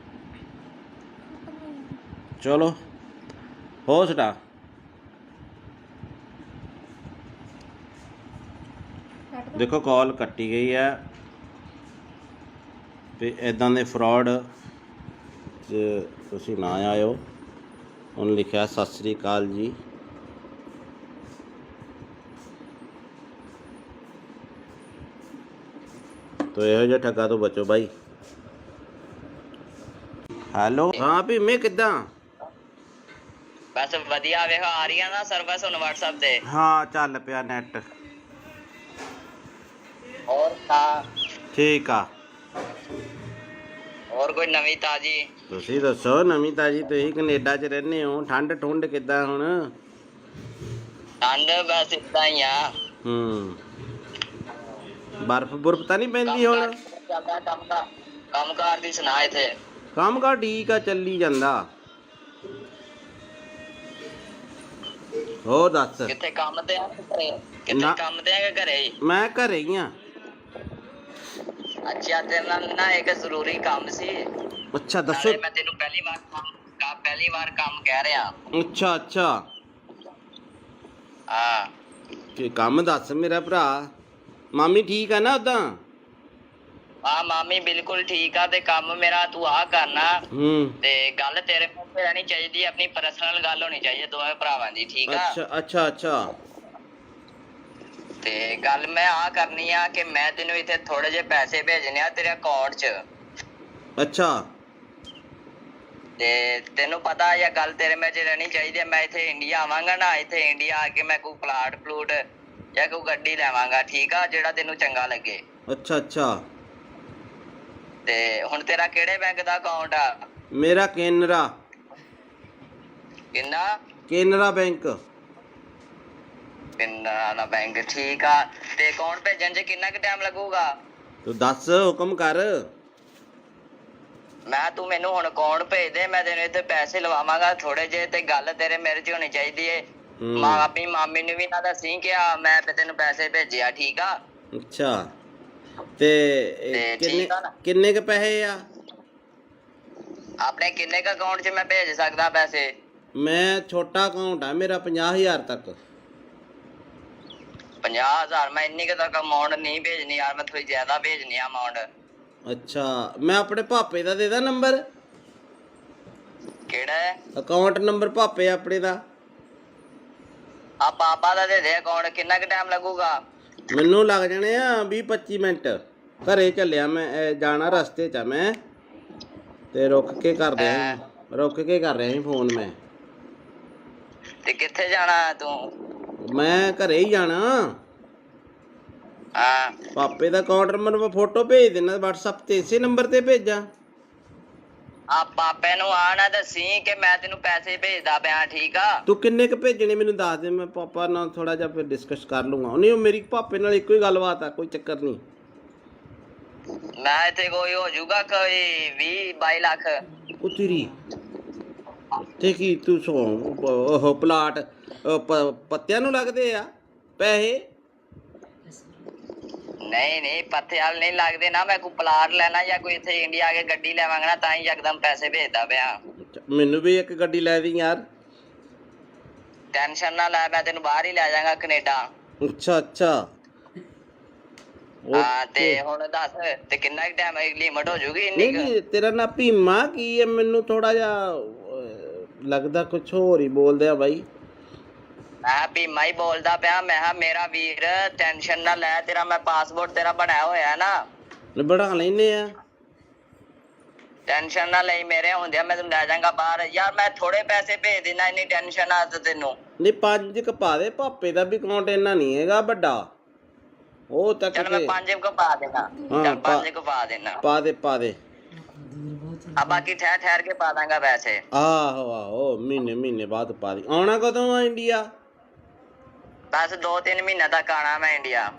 ਚਲੋ ਹੋ ਸਟਾ। ਦੇਖੋ ਕਾਲ ਕੱਟੀ ਗਈ ਹੈ। ਤੇ ਇੱਦਾਂ ਦੇ ਫਰਾਡ 'ਚ ਤੁਸੀਂ ਨਾ ਆਇਓ। ਉਹਨੇ ਲਿਖਿਆ ਸਤਿ ਸ੍ਰੀ ਅਕਾਲ ਜੀ। ਤੋ ਇਹੋ ਜਿਹੇ ਠੱਗਾ ਤੋਂ ਬਚੋ ਬਾਈ। ਹੈਲੋ, ਹਾਂ ਭੀਮੇ ਕਿੱਦਾਂ? ਬਸ ਵਧੀਆ। ਵੇਖੋ ਆ ਰਹੀਆਂ ਨਾ ਸਰਵਿਸ ਹੁਣ WhatsApp ਤੇ। ਹਾਂ, ਚੱਲ ਪਿਆ ਨੈਟ। ਹੋਰ ਤਾਂ ਠੀਕ ਆ। ਹੋਰ ਕੋਈ ਨਵੀਂ ਤਾਜੀ? ਤੁਸੀਂ ਦੱਸੋ ਨਵੀਂ ਤਾਜੀ। ਤੁਸੀਂ ਕੈਨੇਡਾ 'ਚ ਰਹਿੰਦੇ ਹੋ, ਠੰਡ ਠੁੰਡ ਕਿੱਦਾਂ ਹੁਣ? ਠੰਡ ਬਸ ਏਦਾਂ ਹੀ ਆ। ਬਰਫ਼ ਬੁਰਫ਼ ਤਾਂ ਨਹੀਂ ਪੈਂਦੀ ਹੁਣ? ਕੰਮ ਕਾਰ ਦੀ ਸੁਣਾ ਇੱਥੇ। ਕੰਮ ਕਾਰ ਠੀਕ ਆ, ਚੱਲੀ ਜਾਂਦਾ। ਹੋਰ ਦੱਸ। ਕਿੱਥੇ ਕੰਮ ਤੇ ਆ? ਕਿੱਥੇ ਕੰਮ ਤੇ ਆ ਕਿ ਘਰੇ ਹੀ? ਮੈਂ ਘਰੇ ਹੀ ਆ। ਅੱਛਾ, ਤੇਰੇ ਨਾਲ ਨਾ ਇੱਕ ਜ਼ਰੂਰੀ ਕੰਮ ਸੀ। ਅੱਛਾ ਦੱਸੋ। ਮੈਂ ਤੈਨੂੰ ਪਹਿਲੀ ਵਾਰ ਕੰਮ ਕਹਿ ਰਿਹਾ। ਅੱਛਾ ਅੱਛਾ, ਹਾਂ, ਕੀ ਕੰਮ ਦੱਸ ਮੇਰਾ ਭਰਾ। ਮਾਮੀ ਠੀਕ ਆ ਨਾ ਉਦਾਂ? ਹਾਂ, ਮਾਮੀ ਬਿਲਕੁਲ ਠੀਕ ਆ। ਤੇ ਕੰਮ ਮੇਰਾ ਤੂੰ ਆਹ ਕਰਨਾ। ਤੇ ਗੱਲ ਤੇਰੇ ਮੂੰਹ ਤੇ ਰਹਿਣੀ ਚਾਹੀਦੀ, ਆਪਣੀ ਪਰਸਨਲ ਗੱਲ ਹੋਣੀ ਚਾਹੀਦੀ ਦੋਵੇਂ ਭਰਾਵਾਂ ਦੀ, ਠੀਕ ਆ? ਅੱਛਾ ਅੱਛਾ ਅੱਛਾ। ਤੇ ਗੱਲ ਮੈਂ ਆਹ ਕਰਨੀ ਆ ਕਿ ਮੈਂ ਤੈਨੂੰ ਇੱਥੇ ਥੋੜੇ ਜਿਹੇ ਪੈਸੇ ਭੇਜਣੇ ਆ ਤੇਰੇ ਅਕਾਊਂਟ 'ਚ। ਅੱਛਾ। ਤੇ ਤੈਨੂੰ ਪਤਾ ਇਹ ਗੱਲ ਤੇਰੇ ਵਿੱਚ ਰਹਿਣੀ ਚਾਹੀਦੀ ਹੈ। ਮੈਂ ਇੱਥੇ ਇੰਡੀਆ ਆਵਾਂਗਾ ਨਾ, ਇੱਥੇ ਇੰਡੀਆ ਆ ਕੇ ਮੈਂ ਕੋਈ ਪਲਾਟ ਪਲੂਟ ਜਾਂ ਕੋਈ ਗੱਡੀ ਲੈਵਾਂਗਾ, ਠੀਕ ਆ? ਜਿਹੜਾ ਤੈਨੂੰ ਚੰਗਾ ਲੱਗੇ। ਅੱਛਾ ਅੱਛਾ। ਤੇ ਹੁਣ ਤੇਰਾ ਕਿਹੜੇ ਬੈਂਕ ਦਾ ਅਕਾਊਂਟ ਆ? ਮੇਰਾ ਕੇਨਰਾ। ਕਿੰਨਾ? ਕੇਨਰਾ ਬੈਂਕ। ਕੇਨਰਾ ਬੈਂਕ, ਠੀਕ ਆ। ਤੇ ਅਕਾਊਂਟ ਭੇਜਣ 'ਚ ਕਿੰਨਾ ਕੁ ਟਾਈਮ ਲੱਗੂਗਾ? ਤੂੰ ਦੱਸ, ਹੁਕਮ ਕਰ। ਤੂੰ ਮੈਨੂੰ ਹੁਣ ਅਕਾਊਂਟ ਭੇਜ ਦੇ, ਮੈਂ ਤੈਨੂੰ ਇੱਥੇ ਪੈਸੇ ਲਵਾਵਾਂਗਾ ਥੋੜੇ ਜਿਹੇ। ਤੇ ਗੱਲ ਤੇਰੇ ਮੇਰੇ 'ਚ ਹੋਣੀ ਚਾਹੀਦੀ ਏ। ਆਪਣੀ ਮਾਮੀ ਨੂੰ ਵੀ ਨਾ ਦੱਸੀ ਕਿ ਮੈਂ ਤੈਨੂੰ ਪੈਸੇ ਭੇਜਿਆ, ਠੀਕ ਆ? ਅੱਛਾ, ਤੇ ਕਿੰਨੇ ਕੁ ਪੈਸੇ ਆ ਆਪਣੇ? ਕਿੰਨੇ ਕੁ ਅਕਾਊਂਟ 'ਚ ਮੈਂ ਭੇਜ ਸਕਦਾ ਪੈਸੇ? ਮੈਂ ਛੋਟਾ ਅਕਾਊਂਟ ਆ ਮੇਰਾ, 50,000 ਤੱਕ। 50,000? ਮੈਂ ਇੰਨੀ ਕੁ ਤੱਕ ਅਮਾਊਂਟ ਨਹੀਂ ਭੇਜਣੀ ਯਾਰ, ਮੈਂ ਥੋੜੀ ਜ਼ਿਆਦਾ ਭੇਜਣੀ ਆ ਅਮਾਊਂਟ। ਅੱਛਾ, ਮੈਂ ਆਪਣੇ ਭਾਪੇ ਦਾ ਦੇ ਦਾਂ ਨੰਬਰ? ਕਿਹੜਾ ਅਕਾਊਂਟ ਨੰਬਰ? ਭਾਪੇ ਆਪਣੇ ਦਾ। ਪਾਪਾ ਦਾ ਦੇ ਦੇ ਅਕਾਊਂਟ। ਕਿੰਨਾ ਕੁ ਟਾਈਮ ਲੱਗੂਗਾ? ਮੈਨੂੰ ਲੱਗ ਜਾਣੇ ਆ 20-25 ਮਿੰਟ। ਘਰੇ ਚੱਲਿਆ ਮੈਂ, ਜਾਣਾ ਰਸਤੇ 'ਚ ਆ ਮੈਂ। ਤੇ ਰੁਕ ਕੇ ਕਰ ਰਿਹਾ ਸੀ ਫੋਨ ਮੈਂ। ਤੇ ਕਿੱਥੇ ਜਾਣਾ ਤੂੰ? ਮੈਂ ਘਰੇ ਹੀ ਜਾਣਾ। ਹਾਂ ਪਾਪੇ ਦਾ ਅਕਾਊਂਟ ਨੰਬਰ ਮੈਂ ਫੋਟੋ ਭੇਜ ਦੇਣਾ WhatsApp ਤੇ, ਇਸੇ ਨੰਬਰ ਤੇ ਭੇਜਾਂ? ਆ ਪਾਪੇ ਨੂੰ ਆ ਨਾ ਦੱਸੀ ਕਿ ਮੈਂ ਤੈਨੂੰ ਪੈਸੇ ਭੇਜਦਾ ਪਿਆ, ਠੀਕ ਆ? ਤੂੰ ਕਿੰਨੇ ਕ ਭੇਜਣੇ ਮੈਨੂੰ ਦੱਸ ਦੇ, ਮੈਂ ਪਾਪਾ ਨਾਲ ਥੋੜਾ ਜਿਹਾ ਫਿਰ ਡਿਸਕਸ ਕਰ ਲੂੰਗਾ। ਨਹੀਂ, ਉਹ ਮੇਰੀ ਪਾਪੇ ਨਾਲ ਇੱਕੋ ਹੀ ਗੱਲਬਾਤ ਆ, ਕੋਈ ਚੱਕਰ ਨਹੀਂ। ਮੈਂ ਇੱਥੇ ਕੋਈ ਹੋ ਜਾਊਗਾ ਕੋਈ 20-22 ਲੱਖ। ਉਹ ਤੇਰੀ ਤੇ ਕੀ ਤੂੰ ਉਹ ਪਲਾਟ ਪੱਤਿਆਂ ਨੂੰ ਲੱਗਦੇ ਆ ਪੈਸੇ? ਨਹੀਂ ਪੱਥੇ ਵਾਲ ਨਹੀਂ ਲੱਗਦੇ ਨਾ। ਮੈਂ ਕੋਈ ਪਲਾਟ ਲੈਣਾ ਜਾਂ ਕੋਈ ਇੱਥੇ ਇੰਡੀਆ ਆ ਕੇ ਗੱਡੀ ਲੈਵਾਂਗਾ ਨਾ, ਤਾਂ ਹੀ ਯਕਦਮ ਪੈਸੇ ਭੇਜਦਾ ਪਿਆ। ਮੈਨੂੰ ਵੀ ਇੱਕ ਗੱਡੀ ਲੈ ਦੀ ਯਾਰ। ਟੈਨਸ਼ਨ ਨਾ ਲੈ, ਮੈਂ ਤੈਨੂੰ ਬਾਹਰ ਹੀ ਲੈ ਜਾਵਾਂਗਾ, ਕੈਨੇਡਾ। ਅੱਛਾ ਹਾਂ ਤੇ ਹੁਣ ਦੱਸ ਤੇ ਕਿੰਨਾ ਕੁ ਟਾਈਮ ਲਿਮਟ ਹੋ ਜੂਗੀ ਇੰਨੀ ਕੁ? ਨਹੀਂ, ਤੇਰਾ ਨਾ ਭੀਮਾ ਕੀ ਹੈ? ਮੈਨੂੰ ਥੋੜਾ ਜਿਹਾ ਲੱਗਦਾ ਕੁਛ ਹੋਰ ਹੀ ਬੋਲਦੇ ਆ ਬਾਈ। ਮੈਂ ਭੀਮਾ ਹੀ ਬੋਲਦਾ ਪਿਆ। ਮੈਂ ਕਿਹਾ ਮੇਰਾ ਵੀਰ ਟੈਨਸ਼ਨ ਨਾ ਲੈ, ਤੇਰਾ ਮੈਂ ਪਾਸਪੋਰਟ ਤੇਰਾ ਬਣਾਇਆ ਹੋਇਆ ਨਾ, ਬਣਾ ਲੈਨੇ ਆ। ਟੈਨਸ਼ਨ ਨਾ ਲਈ, ਮੇਰੇ ਹੁੰਦਿਆਂ ਮੈਂ ਤੈਨੂੰ ਲੈ ਜਾਵਾਂਗਾ ਬਾਹਰ। ਯਾਰ ਮੈਂ ਥੋੜੇ ਪੈਸੇ ਭੇਜ ਦੇਣਾ, ਇੰਨੀ ਟੈਨਸ਼ਨ ਆ ਤੈਨੂੰ? ਨਹੀਂ, 5 ਕ ਪਾ ਦੇ। ਪਾਪੇ ਦਾ ਵੀ ਅਕਾਊਂਟ ਇੰਨਾ ਨਹੀਂ ਹੈਗਾ ਵੱਡਾ, ਉਹ ਤੱਕ ਚੱਲ ਮੈਂ 5 ਕੁ ਪਾ ਦੇਣਾ। ਚੱਲ 5 ਕੁ ਪਾ ਦੇਣਾ। ਪਾ ਦੇ। ਆ ਬਾਕੀ ਠਹਿਰ ਕੇ ਪਾ ਦਾਂਗਾ ਪੈਸੇ। ਆਹੋ ਮਹੀਨੇ ਬਾਅਦ ਪਾ ਦੀ। ਆਉਣਾ ਕਦੋਂ ਆ ਇੰਡੀਆ? ਬਸ 2-3 ਮਹੀਨੇ ਤੱਕ ਆਣਾ ਮੈਂ ਇੰਡੀਆ।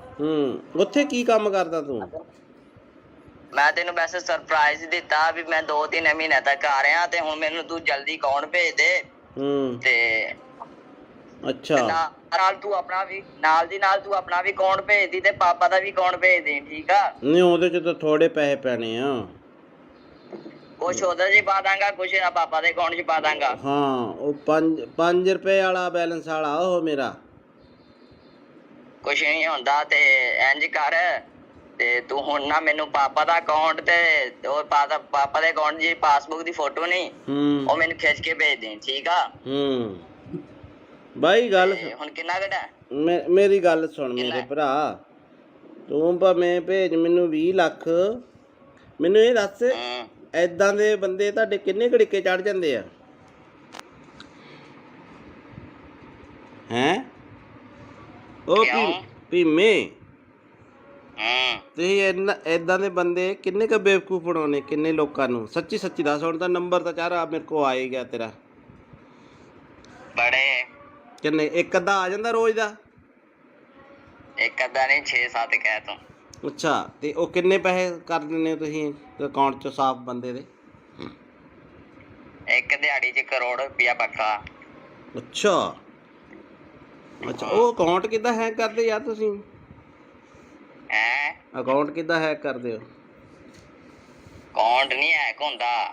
ਉੱਥੇ ਕੀ ਕੰਮ ਕਰਦਾ ਤੂੰ? ਮੈਂ ਤੈਨੂੰ ਵੈਸੇ ਸਰਪ੍ਰਾਈਜ਼ ਦਿੱਤਾ ਵੀ ਮੈਂ 2-3 ਮਹੀਨੇ ਤੱਕ ਆ ਰਿਹਾ, ਤੇ ਹੁਣ ਮੈਨੂੰ ਤੂੰ ਜਲਦੀ ਅਕਾਊਂਟ ਭੇਜ ਦੇ। ਤੇ ਅੱਛਾ, ਨਾਲ ਤੂੰ ਆਪਣਾ ਵੀ ਨਾਲ ਤੂੰ ਆਪਣਾ ਵੀ ਅਕਾਊਂਟ ਭੇਜ ਦੀ, ਤੇ ਪਾਪਾ ਦਾ ਵੀ ਅਕਾਊਂਟ ਭੇਜ ਦੇ, ਠੀਕ ਆ? ਨਹੀਂ, ਉਹਦੇ ਚ ਤਾਂ ਥੋੜੇ ਪੈਸੇ ਪੈਣੇ ਆ। ਕੁਛ ਉਹਦੇ ਚ ਪਾ ਦਾਂਗਾ, ਕੁਛ ਪਾਪਾ ਦੇ ਅਕਾਊਂਟ ਚ ਪਾ ਦਾਂਗਾ। ਹਾਂ, ਉਹ 5 ਰੁਪਏ ਵਾਲਾ ਬੈਲੈਂਸ ਵਾਲਾ ਉਹ ਮੇਰਾ। ਕੁਛ ਨਹੀਂ ਹੁੰਦਾ। ਤੇ ਇੰਜ ਕਰ, ਤੇ ਤੂੰ ਹੁਣ ਨਾ ਮੈਨੂੰ ਪਾਪਾ ਦਾ ਅਕਾਊਂਟ ਤੇ ਉਹ ਪਾਪਾ ਦੇ ਅਕਾਊਂਟ ਦੀ ਪਾਸਬੁੱਕ ਦੀ ਫੋਟੋ ਨਹੀਂ, ਉਹ ਮੈਨੂੰ ਖਿੱਚ ਕੇ ਭੇਜ ਦੇ, ਠੀਕ ਆ? ਬਾਈ ਗੱਲ ਹੁਣ ਕਿੰਨਾ ਘਟਾ? ਮੇਰੀ ਗੱਲ ਸੁਣ ਮੇਰੇ ਭਰਾ, ਤੂੰ ਭਾਵੇਂ ਭੇਜ ਮੈਨੂੰ 20 ਲੱਖ। ਮੈਨੂੰ ਇਹ ਦੱਸ, ਏਦਾਂ ਦੇ ਬੰਦੇ ਤੁਹਾਡੇ ਕਿੰਨੇ ਘੜੀਕੇ ਚੜ ਜਾਂਦੇ ਆ? ਹੈਂ ਉਹ ਭੀਮੇ, ਤੁਸੀਂ ਏਦਾਂ ਦੇ ਬੰਦੇ ਕਿੰਨੇ ਕ ਬੇਵਕੂਫ ਬਣਾਉਣੇ, ਕਿੰਨੇ ਲੋਕਾਂ ਨੂੰ? ਸੱਚੀ ਦੱਸ। ਹੁਣ ਤਾਂ ਨੰਬਰ ਤਾਂ ਚਾਰਾ ਮੇਰੇ ਕੋਲ ਆ ਹੀ ਗਿਆ ਤੇਰਾ। ਬੜੇ ਕਿੰਨੇ? ਇੱਕ ਅੱਧਾ ਆ ਜਾਂਦਾ ਰੋਜ਼ ਦਾ? ਇੱਕ ਅੱਧਾ ਨਹੀਂ, 6-7 ਕਹਿ ਤੂੰ। ਅੱਛਾ, ਤੇ ਉਹ ਕਿੰਨੇ ਪੈਸੇ ਕਰ ਦਿੰਦੇ ਤੁਸੀਂ ਅਕਾਊਂਟ 'ਚ ਸਾਫ਼ ਬੰਦੇ ਦੇ? ਇੱਕ ਦਿਹਾੜੀ 'ਚ 1 ਕਰੋੜ ਰੁਪਇਆ ਪੱਕਾ। ਅੱਛਾ, ਉਹ ਅਕਾਊਂਟ ਕਿੱਦਾਂ ਹੈਕ ਕਰਦੇ ਯਾਰ ਤੁਸੀਂ? ਅਕਾਊਂਟ ਕਿੱਦਾਂ ਹੈਕ ਕਰਦੇ ਹੋ? ਅਕਾਊਂਟ ਨਹੀਂ ਹੈਕ ਹੁੰਦਾ।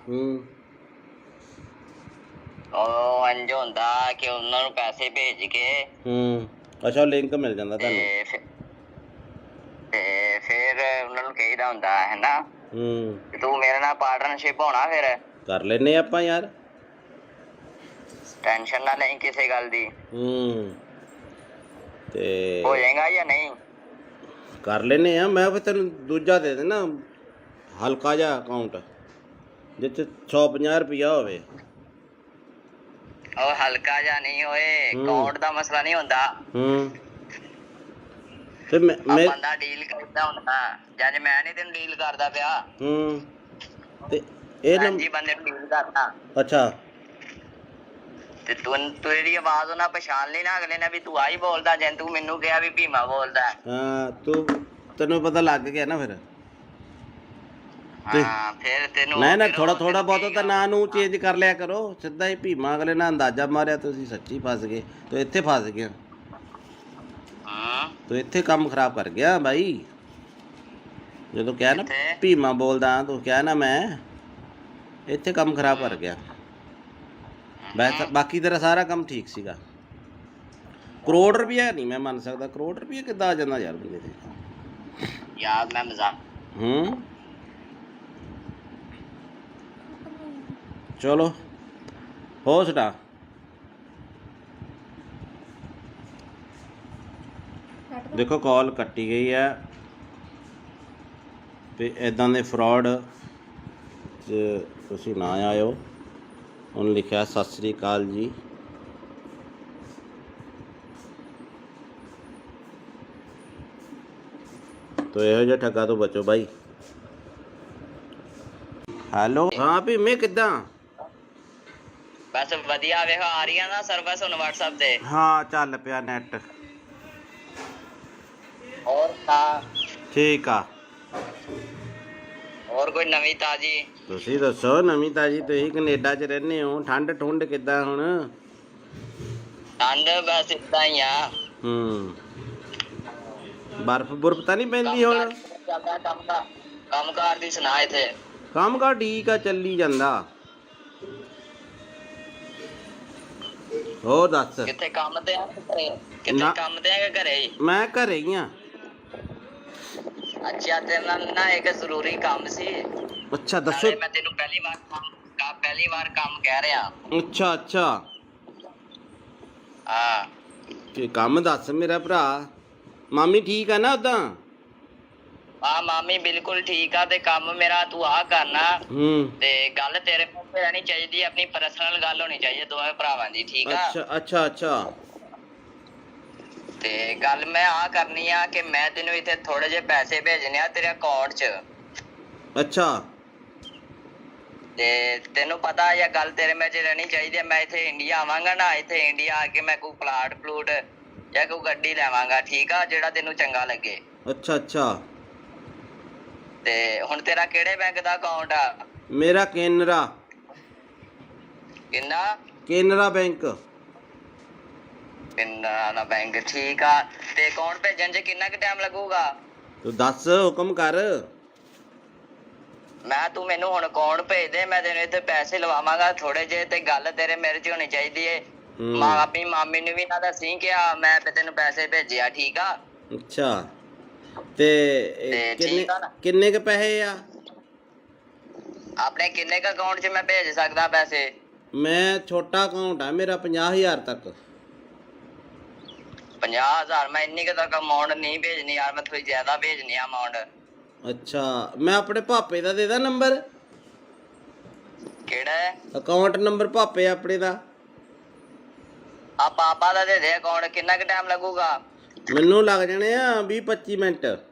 ਉਹ ਇੰਜ ਹੁੰਦਾ ਕਿ ਉਹਨਾਂ ਨੂੰ ਪੈਸੇ ਭੇਜ ਕੇ ਅੱਛਾ, ਲਿੰਕ ਮਿਲ ਜਾਂਦਾ ਤੁਹਾਨੂੰ, ਤੇ ਫਿਰ ਉਹਨਾਂ ਨੂੰ ਕਹੀਦਾ ਹੁੰਦਾ ਹੈ ਨਾ, ਤੂੰ ਮੇਰੇ ਨਾਲ ਪਾਰਟਨਰਸ਼ਿਪ ਹੋਣਾ, ਫਿਰ ਕਰ ਲੈਨੇ ਆਪਾਂ ਯਾਰ। ਟੈਨਸ਼ਨ ਨਾ ਲਈ ਕਿਸੇ ਗੱਲ ਦੀ। ਤੇ ਹੋ ਜਾਏਗਾ ਜਾਂ ਨਹੀਂ? ਕਰ ਲੈਨੇ ਆ। ਮੈਂ ਫਿਰ ਤੈਨੂੰ ਦੂਜਾ ਦੇ ਦੇਣਾ, ਹਲਕਾ ਜਿਹਾ ਅਕਾਊਂਟ ਜਿੱਥੇ 150 ਰੁਪਇਆ ਹੋਵੇ। ਉਹ ਹਲਕਾ ਜਿਹਾ ਨਹੀਂ ਹੋਏ, ਅਕਾਊਂਟ ਦਾ ਮਸਲਾ ਨਹੀਂ ਹੁੰਦਾ। ਤੇ ਬੰਦਾ ਡੀਲ ਕਰਦਾ ਹੁੰਦਾ, ਜਦ ਮੈਂ ਨਹੀਂ ਤੈਨੂੰ ਡੀਲ ਕਰਦਾ ਪਿਆ। ਤੇ ਇਹ ਬੰਦੇ ਨੂੰ ਡੀਲ ਕਰਦਾ। ਅੱਛਾ, ਤੇ ਤੂੰ ਇਹਦੀ ਆਵਾਜ਼ ਉਹਨਾਂ ਪਛਾਣ ਲਈ ਨਾ, ਅਗਲੇ ਨੇ ਵੀ ਤੂੰ ਆਹੀ ਬੋਲਦਾ, ਜੇ ਤੂੰ ਮੈਨੂੰ ਕਿਹਾ ਵੀ ਭੀਮਾ ਬੋਲਦਾ। ਹਾਂ, ਤੈਨੂੰ ਪਤਾ ਲੱਗ ਗਿਆ ਨਾ ਫਿਰ। ਹਾਂ, ਫਿਰ ਤੈਨੂੰ ਨਾ ਥੋੜਾ ਬਹੁਤਾ ਤਾਂ ਨਾਂ ਨੂੰ ਚੇਂਜ ਕਰ ਲਿਆ ਕਰੋ। ਸਿੱਧਾ ਹੀ ਭੀਮਾ ਅਗਲੇ ਨਾਲ ਅੰਦਾਜ਼ਾ ਮਾਰਿਆ, ਤੁਸੀਂ ਸੱਚੀ ਫਸ ਗਏ। ਤੂੰ ਇੱਥੇ ਫਸ ਗਿਆ, ਤੂੰ ਇੱਥੇ ਕੰਮ ਖਰਾਬ ਕਰ ਗਿਆ ਬਾਈ। ਜਦੋਂ ਕਿਹਾ ਨਾ ਭੀਮਾ ਬੋਲਦਾ, ਤੂੰ ਕਿਹਾ ਨਾ ਮੈਂ ਇੱਥੇ ਕੰਮ ਖਰਾਬ ਕਰ ਗਿਆ। ਬਾਕੀ ਤੇਰਾ ਸਾਰਾ ਕੰਮ ਠੀਕ ਸੀਗਾ। 1 ਕਰੋੜ ਰੁਪਇਆ ਨਹੀਂ ਮੈਂ ਮੰਨ ਸਕਦਾ। 1 ਕਰੋੜ ਰੁਪਇਆ ਕਿੱਦਾਂ ਆ ਜਾਂਦਾ ਯਾਰ ਬੰਦੇ ਤੇ? ਯਾਰ ਮੈਂ ਮਜ਼ਾਕ। ਚਲੋ ਹੋ ਸੁਣਾ। ਦੇਖੋ ਕਾਲ ਕੱਟੀ ਗਈ ਹੈ, ਤੇ ਇੱਦਾਂ ਦੇ ਫਰਾਡ 'ਚ ਤੁਸੀਂ ਨਾ ਆਇਓ। ਉਹਨੇ ਲਿਖਿਆ ਸਤਿ ਸ੍ਰੀ ਅਕਾਲ ਜੀ। ਤੋ ਇਹੋ ਜਿਹੇ ਠੱਗਾ ਤੋਂ ਬਚੋ ਬਾਈ। ਹੈਲੋ, ਹਾਂ ਭੀਮੇ ਕਿੱਦਾਂ? ਬਸ ਵਧੀਆ ਵੇਖੋ ਆ ਰਹੀ ਆ ਨਾ ਸਰਵਿਸ ਹੁਣ WhatsApp ਤੇ। ਹਾਂ ਚੱਲ ਪਿਆ ਨੈਟ। ਹੋਰ ਤਾਂ ਠੀਕ ਆ। ਹੋਰ ਕੋਈ ਨਵੀਂ ਤਾਜੀ? ਤੁਸੀਂ ਦੱਸੋ ਨਵੀਂ ਤਾਜੀ। ਤੁਸੀਂ ਕੈਨੇਡਾ 'ਚ ਰਹਿੰਦੇ ਹੋ, ਠੰਡ ਠੁੰਡ ਕਿੱਦਾਂ ਹੁਣ? ਠੰਡ ਬਸ ਇਦਾਂ ਹੀ ਆ। ਬਰਫ਼ ਬੁਰਫ਼ ਤਾਂ ਨਹੀਂ ਪੈਂਦੀ ਹੁਣ? ਕੰਮ ਕਾਰ ਦੀ ਸੁਣਾ ਇੱਥੇ। ਕੰਮ ਕਾਰ ਠੀਕ ਆ, ਚੱਲੀ ਜਾਂਦਾ। ਹੋਰ ਦੱਸ। ਕਿੱਥੇ ਕੰਮ ਤੇ ਆ ਕਿੱਥੇ ਕੰਮ ਤੇ ਆ ਕਿ ਘਰੇ ਹੀ? ਮੈਂ ਘਰੇ ਹੀ ਆ। ਅੱਛਾ ਤੇਰੇ ਨਾਲ ਨਾ ਇੱਕ ਜ਼ਰੂਰੀ ਕੰਮ ਸੀ। ਅੱਛਾ ਦੱਸੋ। ਮੈਂ ਤੈਨੂੰ ਪਹਿਲੀ ਵਾਰ ਕੰਮ ਕਹਿ ਰਿਹਾ। ਅੱਛਾ ਅੱਛਾ। ਹਾਂ ਤੇ ਕੰਮ ਦੱਸ ਮੇਰਾ ਭਰਾ। ਮਾਮੀ ਠੀਕ ਆ ਨਾ ਉਦਾਂ? ਹਾਂ ਮਾਮੀ ਬਿਲਕੁਲ ਠੀਕ ਆ। ਤੇ ਕੰਮ ਮੇਰਾ ਤੂੰ ਆ ਕਰਨਾ। ਤੇ ਗੱਲ ਤੇਰੇ ਮੂੰਹ ਤੇ ਰਹਿਣੀ ਚਾਹੀਦੀ, ਆਪਣੀ ਪਰਸਨਲ ਗੱਲ ਹੋਣੀ ਚਾਹੀਦੀ ਦੋਵੇਂ ਭਰਾਵਾਂ ਦੀ, ਠੀਕ ਆ? ਅੱਛਾ ਅੱਛਾ ਅੱਛਾ। ਤੇ ਗੱਲ ਮੈਂ ਆ ਕਰਨੀ ਆ ਕਿ ਮੈਂ ਤੈਨੂੰ ਇੱਥੇ ਥੋੜੇ ਜਿਹੇ ਪੈਸੇ ਭੇਜਣੇ ਆ ਤੇਰੇ ਅਕਾਊਂਟ 'ਚ। ਅੱਛਾ। ਤੇ ਤੈਨੂੰ ਪਤਾ ਇਹ ਗੱਲ ਤੇਰੇ ਵਿੱਚ ਰਹਿਣੀ ਚਾਹੀਦੀ ਹੈ। ਮੈਂ ਇੱਥੇ ਇੰਡੀਆ ਆਵਾਂਗਾ ਨਾ, ਇੱਥੇ ਇੰਡੀਆ ਆ ਕੇ ਮੈਂ ਕੋਈ ਪਲਾਟ ਪਲੂਟ ਜਾਂ ਕੋਈ ਗੱਡੀ ਲੈਵਾਂਗਾ, ਠੀਕ ਆ? ਜਿਹੜਾ ਤੈਨੂੰ ਚੰਗਾ ਲੱਗੇ। ਅੱਛਾ ਅੱਛਾ। ਤੇ ਹੁਣ ਤੇਰਾ ਕਿਹੜੇ ਬੈਂਕ ਦਾ ਅਕਾਊਂਟ ਆ? ਮੇਰਾ ਕੇਨਰਾ। ਕਿੰਨਾ? ਕੇਨਰਾ ਬੈਂਕ। ਕੇਨਰਾ ਬੈਂਕ, ਠੀਕ ਆ। ਤੇ ਅਕਾਊਂਟ ਭੇਜਣ 'ਚ ਕਿੰਨਾ ਕੁ ਟਾਈਮ ਲੱਗੂਗਾ? ਤੂੰ ਦੱਸ, ਹੁਕਮ ਕਰ। ਮੈਂ ਤੂੰ ਮੈਨੂੰ ਹੁਣ ਅਕਾਊਂਟ ਭੇਜ ਦੇ, ਮੈਂ ਤੈਨੂੰ ਇੱਥੇ ਪੈਸੇ ਲਵਾਵਾਂਗਾ ਥੋੜੇ ਜਿਹੇ। ਤੇ ਗੱਲ ਤੇਰੇ ਮੇਰੇ 'ਚ ਹੋਣੀ ਚਾਹੀਦੀ ਏ। ਆਪਣੀ ਮਾਮੀ ਨੂੰ ਵੀ ਨਾ ਦੱਸੀ ਕਿ ਮੈਂ ਤੈਨੂੰ ਪੈਸੇ ਭੇਜਿਆ, ਠੀਕ ਆ? ਅੱਛਾ। ਤੇ ਕਿੰਨੇ ਕ ਪੈਸੇ ਆ? ਆਪਣੇ ਕਿੰਨੇ ਕ ਅਕਾਊਂਟ 'ਚ ਮੈਂ ਭੇਜ ਸਕਦਾ ਪੈਸੇ? ਮੈਂ ਛੋਟਾ ਅਕਾਊਂਟ ਆ ਮੇਰਾ, 50,000 ਤੱਕ। 50,000? ਮੈਂ ਇੰਨੀ ਕੁ ਤੱਕ ਅਮਾਊਂਟ ਨਹੀਂ ਭੇਜਣੀ ਯਾਰ, ਮੈਂ ਥੋੜੀ ਜ਼ਿਆਦਾ ਭੇਜਣੀ ਆ ਅਮਾਊਂਟ। ਅੱਛਾ, ਮੈਂ ਆਪਣੇ ਭਾਪੇ ਦਾ ਦੇ ਦਾਂ ਨੰਬਰ? ਕਿਹੜਾ ਅਕਾਊਂਟ ਨੰਬਰ? ਭਾਪੇ ਆਪਣੇ ਦਾ। ਆ ਪਾਪਾ ਦਾ ਦੇ ਦੇ ਅਕਾਊਂਟ। ਕਿੰਨਾ ਕੁ ਟਾਈਮ ਲੱਗੂਗਾ? ਮੈਨੂੰ ਲੱਗ ਜਾਣੇ ਆ 20-25 ਮਿੰਟ।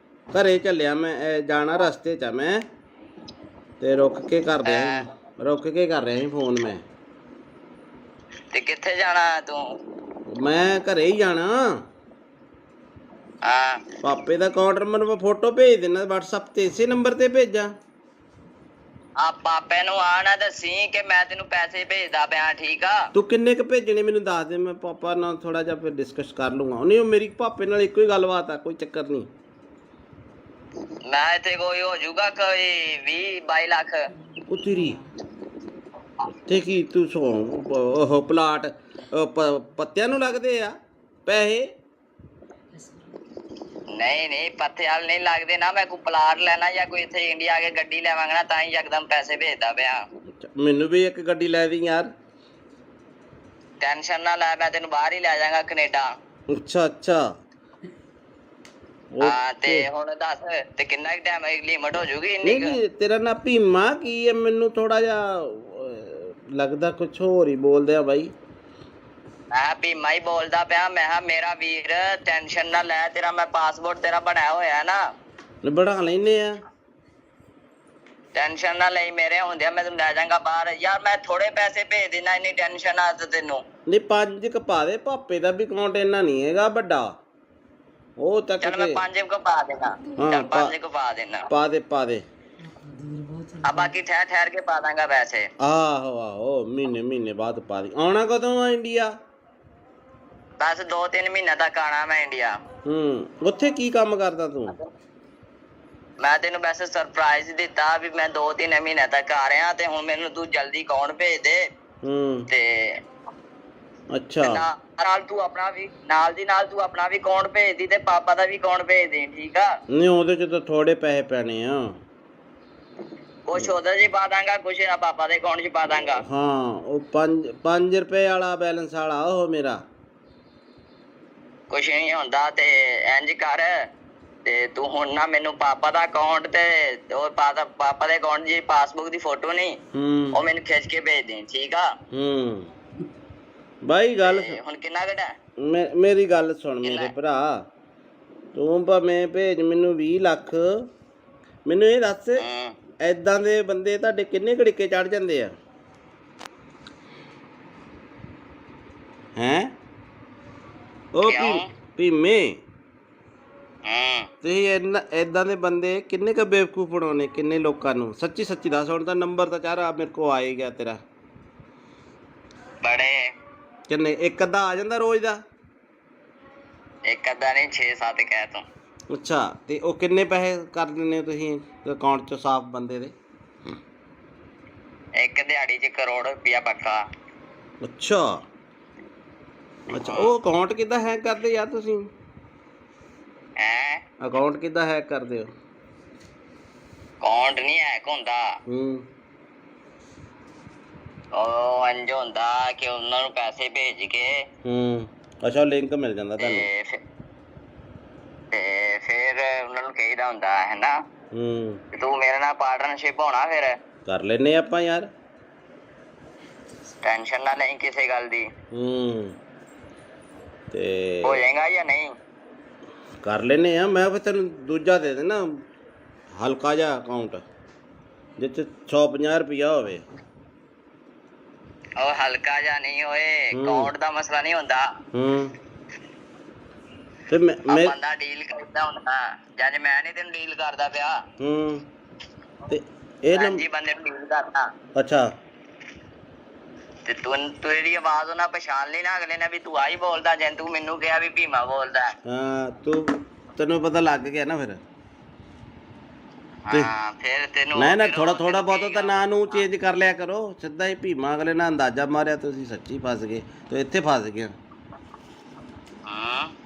ਘਰੇ ਚੱਲਿਆ ਮੈਂ, ਜਾਣਾ ਰਸਤੇ 'ਚ ਆ ਮੈਂ। ਤੇ ਰੁਕ ਕੇ ਕਰ ਰਿਹਾ ਸੀ ਫੋਨ ਮੈਂ। ਤੇ ਕਿੱਥੇ ਜਾਣਾ ਤੂੰ? ਮੈਂ ਘਰੇ ਹੀ ਜਾਣਾ। ਹਾਂ ਪਾਪੇ ਦਾ ਅਕਾਊਂਟ ਨੰਬਰ ਮੈਂ ਫੋਟੋ ਭੇਜ ਦੇਣਾ WhatsApp ਤੇ, ਇਸੇ ਨੰਬਰ ਤੇ ਭੇਜਾਂ? ਆ ਪਾਪੇ ਨੂੰ ਆ ਨਾ ਦੱਸੀ ਕਿ ਮੈਂ ਤੈਨੂੰ ਪੈਸੇ ਭੇਜਦਾ ਪਿਆ, ਠੀਕ ਆ? ਤੂੰ ਕਿੰਨੇ ਕ ਭੇਜਣੇ ਮੈਨੂੰ ਦੱਸ ਦੇ, ਮੈਂ ਪਾਪਾ ਨਾਲ ਥੋੜਾ ਜਿਹਾ ਫਿਰ ਡਿਸਕਸ ਕਰ ਲੂੰਗਾ। ਨਹੀਂ, ਮੇਰੀ ਪਾਪੇ ਨਾਲ ਇੱਕੋ ਹੀ ਗੱਲਬਾਤ ਆ, ਕੋਈ ਚੱਕਰ ਨਹੀਂ। ਮੈਂ ਇੱਥੇ ਕੋਈ ਹੋ ਜਾਊਗਾ ਕੋਈ 20-22 ਲੱਖ। ਉਹ ਤੇਰੀ ਤੇ ਕੀ ਤੂੰ ਉਹ ਪਲਾਟ ਪੱਤਿਆਂ ਨੂੰ ਲੱਗਦੇ ਆ ਪੈਸੇ? ਨਹੀਂ ਪੱਥੇ ਵਾਲ ਨਹੀਂ ਲੱਗਦੇ ਨਾ। ਮੈਂ ਕੋਈ ਪਲਾਟ ਲੈਣਾ ਜਾਂ ਕੋਈ ਇੱਥੇ ਇੰਡੀਆ ਆ ਕੇ ਗੱਡੀ ਲੈਵਾਂਗਾ ਨਾ, ਤਾਂ ਹੀ ਯਕਦਮ ਪੈਸੇ ਭੇਜਦਾ ਪਿਆ। ਮੈਨੂੰ ਵੀ ਇੱਕ ਗੱਡੀ ਲੈ ਦੀ ਯਾਰ। ਟੈਨਸ਼ਨ ਨਾ ਲੈ, ਮੈਂ ਤੈਨੂੰ ਬਾਹਰ ਹੀ ਲੈ ਜਾਵਾਂਗਾ ਕੈਨੇਡਾ। ਅੱਛਾ ਅੱਛਾ। ਹਾਂ ਤੇ ਹੁਣ ਦੱਸ, ਤੇ ਕਿੰਨਾ ਕੁ ਟਾਈਮ ਲਿਮਟ ਹੋ ਜੂਗੀ ਇੰਨੀ? ਨਹੀਂ, ਤੇਰਾ ਨਾਂ ਭੀਮਾ ਕੀ ਹੈ? ਮੈਨੂੰ ਥੋੜਾ ਜਿਹਾ ਲੱਗਦਾ ਕੁਛ ਹੋਰ ਹੀ ਬੋਲਦੇ ਆ ਬਾਈ। ਮੈਂ ਭੀਮਾ ਹੀ ਬੋਲਦਾ ਪਿਆ। ਮੈਂ ਕਿਹਾ ਮੇਰਾ ਵੀਰ ਟੈਨਸ਼ਨ ਨਾ ਲੈ, ਤੇਰਾ ਮੈਂ ਪਾਸਪੋਰਟ ਤੇਰਾ ਬਣਾਇਆ ਹੋਇਆ ਨਾ। ਬਣਾ ਲੈਨੇ ਆ। ਟੈਨਸ਼ਨ ਨਾ ਲਈ, ਮੇਰੇ ਹੁੰਦਿਆਂ ਮੈਂ ਤੈਨੂੰ ਲੈ ਜਾਵਾਂਗਾ ਬਾਹਰ। ਯਾਰ ਮੈਂ ਥੋੜੇ ਪੈਸੇ ਭੇਜ ਦੇਣਾ, ਇੰਨੀ ਟੈਨਸ਼ਨ ਆ ਤੈਨੂੰ? ਨਹੀਂ 5 ਕ ਪਾ ਦੇ। ਭਾਪੇ ਦਾ ਵੀ ਅਕਾਊਂਟ ਇੰਨਾ ਨਹੀਂ ਹੈਗਾ ਵੱਡਾ। ਉਹ ਤੱਕ ਚੱਲ ਮੈਂ 5 ਕੁ ਪਾ ਦੇਣਾ। ਚੱਲ 5 ਕੁ ਪਾ ਦੇਣਾ। ਪਾ ਦੇ। ਆ ਬਾਕੀ ਠਹਿਰ ਕੇ ਪਾ ਦਾਂਗਾ ਪੈਸੇ। ਆਹੋ ਮਹੀਨੇ ਬਾਅਦ ਪਾ ਦੀ। ਆਉਣਾ ਕਦੋਂ ਆ ਇੰਡੀਆ? ਬਸ 2-3 ਮਹੀਨੇ ਤੱਕ ਆਣਾ ਮੈਂ ਇੰਡੀਆ। ਉੱਥੇ ਕੀ ਕੰਮ ਕਰਦਾ ਤੂੰ? ਮੈਂ ਤੈਨੂੰ ਵੈਸੇ ਸਰਪ੍ਰਾਈਜ਼ ਦਿੱਤਾ ਵੀ ਮੈਂ 2-3 ਮਹੀਨੇ ਤੱਕ ਆ ਰਿਹਾ, ਤੇ ਹੁਣ ਮੈਨੂੰ ਤੂੰ ਜਲਦੀ ਅਕਾਊਂਟ ਭੇਜ ਦੇ। ਤੇ ਅੱਛਾ, ਨਾਲ ਤੂੰ ਆਪਣਾ ਵੀ ਨਾਲ ਦੀ ਨਾਲ ਤੂੰ ਆਪਣਾ ਵੀ ਅਕਾਊਂਟ ਭੇਜ ਦੀ ਤੇ ਪਾਪਾ ਦਾ ਵੀ ਅਕਾਊਂਟ ਭੇਜ ਦੇ, ਠੀਕ ਆ? ਨਹੀਂ ਉਹਦੇ ਚ ਤਾਂ ਥੋੜੇ ਪੈਸੇ ਪੈਣੇ ਆ। ਕੁਛ ਉਹਦੇ 'ਚ ਪਾ ਦਾਂਗਾ, ਕੁਛ ਪਾਪਾ ਦੇ ਅਕਾਊਂਟ 'ਚ ਪਾ ਦਾਂਗਾ। ਹਾਂ, ਉਹ 5 ਰੁਪਏ ਵਾਲਾ ਬੈਲੈਂਸ ਵਾਲਾ ਉਹ ਮੇਰਾ। ਕੁਛ ਨਹੀਂ ਹੁੰਦਾ। ਤੇ ਇੰਝ ਕਰ, ਤੇ ਤੂੰ ਹੁਣ ਨਾ ਮੈਨੂੰ ਪਾਪਾ ਦਾ ਅਕਾਊਂਟ ਤੇ ਉਹ ਪਾਪਾ ਦੇ ਅਕਾਊਂਟ ਦੀ ਪਾਸਬੁੱਕ ਦੀ ਫੋਟੋ ਨਹੀਂ, ਉਹ ਮੈਨੂੰ ਖਿੱਚ ਕੇ ਭੇਜ ਦੇ, ਠੀਕ ਆ? ਬਾਈ ਗੱਲ ਹੁਣ ਕਿੰਨਾ ਘਟਾ? ਮੇਰੀ ਗੱਲ ਸੁਣ ਮੇਰੇ ਭਰਾ। ਤੂੰ ਭਾਵੇਂ ਭੇਜ ਮੈਨੂੰ 20 ਲੱਖ। ਮੈਨੂੰ ਇਹ ਦੱਸ, ਐਦਾਂ ਦੇ ਬੰਦੇ ਤੁਹਾਡੇ ਕਿੰਨੇ ਘੜੀਕੇ ਚੜ ਜਾਂਦੇ ਆ ਹੈਂ? ਉਹ ਭੀਮੇ, ਤੁਸੀਂ ਐਦਾਂ ਦੇ ਬੰਦੇ ਕਿੰਨੇ ਕੁ ਬੇਵਕੂਫ ਬਣਾਉਣੇ, ਕਿੰਨੇ ਲੋਕਾਂ ਨੂੰ? ਸੱਚੀ ਸੱਚੀ ਦੱਸ। ਹੁਣ ਤਾਂ ਨੰਬਰ ਤਾਂ ਚਾਰਾ ਮੇਰੇ ਕੋਲ ਆ ਹੀ ਗਿਆ ਤੇਰਾ। ਬੜੇ ਕਿੰਨੇ? ਇੱਕ ਅੱਧਾ ਆ ਜਾਂਦਾ ਰੋਜ਼ ਦਾ? ਇੱਕ ਅੱਧਾ ਨਹੀਂ, 6-7 ਕਹਿ ਤੂੰ। ਅੱਛਾ, ਤੇ ਉਹ ਕਿੰਨੇ ਪੈਸੇ ਕਰ ਦਿੰਦੇ ਹੋ ਤੁਸੀਂ ਅਕਾਊਂਟ 'ਚ ਸਾਫ਼ ਬੰਦੇ ਦੇ? ਇੱਕ ਦਿਹਾੜੀ 'ਚ ਕਰੋੜ ਰੁਪਇਆ ਪੱਕਾ। ਅੱਛਾ ਅੱਛਾ, ਉਹ ਅਕਾਊਂਟ ਕਿੱਦਾਂ ਹੈਕ ਕਰਦੇ ਯਾਰ ਤੁਸੀਂ? ਹੈਂ? ਅਕਾਊਂਟ ਕਿੱਦਾਂ ਹੈਕ ਕਰਦੇ ਹੋ? ਅਕਾਊਂਟ ਨਹੀਂ ਹੈਕ ਹੁੰਦਾ। ਉਹ ਇੰਝ ਹੁੰਦਾ ਕਿ ਉਹਨਾਂ ਨੂੰ ਪੈਸੇ ਭੇਜ ਕੇ ਅੱਛਾ, ਲਿੰਕ ਮਿਲ ਜਾਂਦਾ ਤੁਹਾਨੂੰ? ਤੇ ਫਿਰ ਉਹਨਾਂ ਨੂੰ ਕਹੀਦਾ ਹੁੰਦਾ ਹੈ ਨਾ, ਤੂੰ ਮੇਰੇ ਨਾਲ ਪਾਰਟਨਰਸ਼ਿਪ ਹੋਣਾ। ਫਿਰ ਕਰ ਲੈਨੇ ਆਪਾਂ ਯਾਰ, ਟੈਨਸ਼ਨ ਨਾ ਲਈ ਕਿਸੇ ਗੱਲ ਦੀ। ਤੇ ਹੋ ਜਾਏਗਾ ਜਾਂ ਨਹੀਂ? ਕਰ ਲੈਨੇ ਆ। ਮੈਂ ਫਿਰ ਤੈਨੂੰ ਦੂਜਾ ਦੇ ਦੇਣਾ, ਹਲਕਾ ਜਿਹਾ ਅਕਾਊਂਟ ਜਿਹ 'ਚ 150 ਰੁਪਈਆ ਹੋਵੇ। ਉਹ ਹਲਕਾ ਜਿਹਾ ਨਹੀਂ ਹੋਏ, ਅਕਾਊਂਟ ਦਾ ਮਸਲਾ ਨਹੀਂ ਹੁੰਦਾ। ਤੇ ਮੈਂ ਬੰਦਾ ਡੀਲ ਕਰਦਾ ਹੁੰਦਾ, ਜਦ ਮੈਂ ਨਹੀਂ ਤੈਨੂੰ ਡੀਲ ਕਰਦਾ ਪਿਆ। ਤੇ ਇਹ ਜੀ ਬੰਦੇ ਨੂੰ ਡੀਲ ਕਰਦਾ। ਅੱਛਾ, ਤੇ ਤੂੰ ਇਹਦੀ ਆਵਾਜ਼ ਉਹਨਾਂ ਪਛਾਣ ਲਈ ਨਾ ਅਗਲੇ ਨੇ ਵੀ ਤੂੰ ਆਹੀ ਬੋਲਦਾ, ਜੇ ਤੂੰ ਮੈਨੂੰ ਕਿਹਾ ਵੀ ਭੀਮਾ ਬੋਲਦਾ। ਹਾਂ, ਤੈਨੂੰ ਪਤਾ ਲੱਗ ਗਿਆ ਨਾ ਫਿਰ? ਹਾਂ, ਫਿਰ ਤੈਨੂੰ ਨਾ ਥੋੜਾ ਬਹੁਤਾ ਤਾਂ ਨਾਂ ਨੂੰ ਚੇਂਜ ਕਰ ਲਿਆ ਕਰੋ। ਸਿੱਧਾ ਹੀ ਭੀਮਾ ਅਗਲੇ ਨਾਲ ਅੰਦਾਜ਼ਾ ਮਾਰਿਆ, ਤੁਸੀਂ ਸੱਚੀ ਫਸ ਗਏ। ਤੂੰ ਇੱਥੇ ਫਸ ਗਿਆ,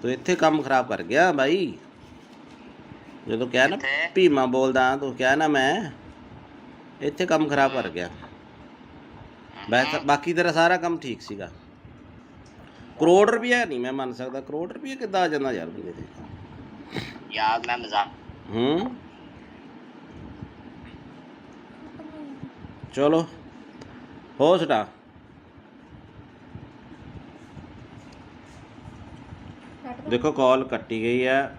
ਤੂੰ ਇੱਥੇ ਕੰਮ ਖਰਾਬ ਕਰ ਗਿਆ ਬਾਈ। ਜਦੋਂ ਕਿਹਾ ਨਾ ਭੀਮਾ ਬੋਲਦਾ, ਤੂੰ ਕਿਹਾ ਨਾ ਮੈਂ, ਇੱਥੇ ਕੰਮ ਖਰਾਬ ਕਰ ਗਿਆ। ਬਾਕੀ ਤੇਰਾ ਸਾਰਾ ਕੰਮ ਠੀਕ ਸੀਗਾ। ਕਰੋੜ ਰੁਪਇਆ ਨਹੀਂ ਮੈਂ ਮੰਨ ਸਕਦਾ। ਕਰੋੜ ਰੁਪਇਆ ਕਿੱਦਾਂ ਆ ਜਾਂਦਾ ਯਾਰ ਬੰਦੇ ਤੇ? ਯਾਰ ਮੈਂ ਮਜ਼ਾਕ। ਚਲੋ ਹੋ ਸੁਣਾ। ਦੇਖੋ ਕਾਲ ਕੱਟੀ ਗਈ ਹੈ,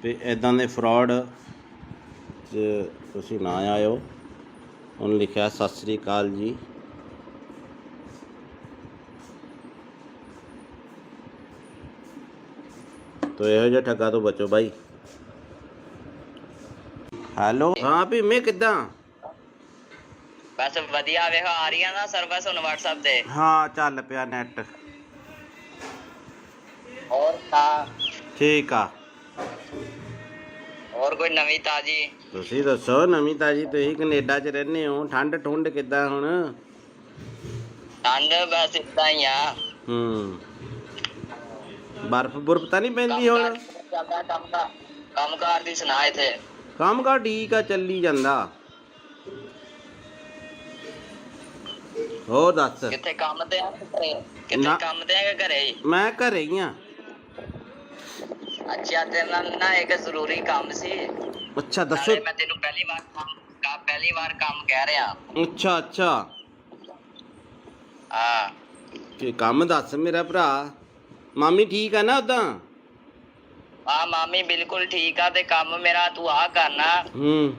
ਤੇ ਇੱਦਾਂ ਦੇ ਫਰਾਡ 'ਚ ਤੁਸੀਂ ਨਾ ਆਇਓ। ਉਹਨੇ ਲਿਖਿਆ ਸਤਿ ਸ੍ਰੀ ਅਕਾਲ ਜੀ। ਤੋ ਇਹੋ ਜਿਹੇ ਠੱਗਾ ਤੋਂ ਬਚੋ ਬਾਈ। ਹੈਲੋ, ਹਾਂ ਭੀਮੇ ਕਿੱਦਾਂ? ਬਸ ਵਧੀਆ। ਵੇਖੋ ਆ ਰਹੀ ਆ ਨਾ ਸਰਵਿਸ ਹੁਣ WhatsApp ਤੇ? ਹਾਂ, ਚੱਲ ਪਿਆ ਨੈਟ। ਹੋਰ ਤਾਂ ਠੀਕ ਆ। ਹੋਰ ਕੋਈ ਨਵੀਂ ਤਾਜੀ? ਤੁਸੀਂ ਦੱਸੋ ਨਵੀਂ ਤਾਜੀ। ਤੁਸੀਂ ਕੈਨੇਡਾ 'ਚ ਰਹਿੰਦੇ ਹੋ, ਠੰਡ ਠੁੰਡ ਕਿੱਦਾਂ ਹੁਣ? ਠੰਡ ਬਸ ਏਦਾਂ ਹੀ ਆ। ਬਰਫ਼ ਬੁਰਫ਼ ਤਾਂ ਨਹੀਂ ਪੈਂਦੀ ਹੁਣ? ਕੰਮ ਕਾਰ ਦੀ ਸੁਣਾ। ਇੱਥੇ ਕੰਮ ਕਾਰ ਠੀਕ ਆ, ਚੱਲੀ ਜਾਂਦਾ। ਹੋਰ ਦੱਸ। ਕਿੱਥੇ ਕੰਮ ਤੇ ਆ? ਕਿੱਥੇ ਕੰਮ ਤੇ ਆ ਕਿ ਘਰੇ ਹੀ? ਮੈਂ ਘਰੇ ਹੀ ਆ। ਅੱਛਾ, ਤੇਰੇ ਨਾਲ ਨਾ ਇੱਕ ਜ਼ਰੂਰੀ ਕੰਮ ਸੀ। ਅੱਛਾ ਦੱਸੋ। ਮੈਂ ਤੈਨੂੰ ਪਹਿਲੀ ਵਾਰ ਕੰਮ ਕਹਿ ਰਿਹਾ। ਅੱਛਾ ਅੱਛਾ, ਹਾਂ, ਤੇ ਕੰਮ ਦੱਸ ਮੇਰਾ ਭਰਾ। ਮਾਮੀ ਠੀਕ ਆ ਨਾ ਉਦਾਂ? ਹਾਂ, ਮਾਮੀ ਬਿਲਕੁਲ ਠੀਕ ਆ। ਤੇ ਕੰਮ ਮੇਰਾ ਤੂੰ ਆਹ ਕਰਨਾ।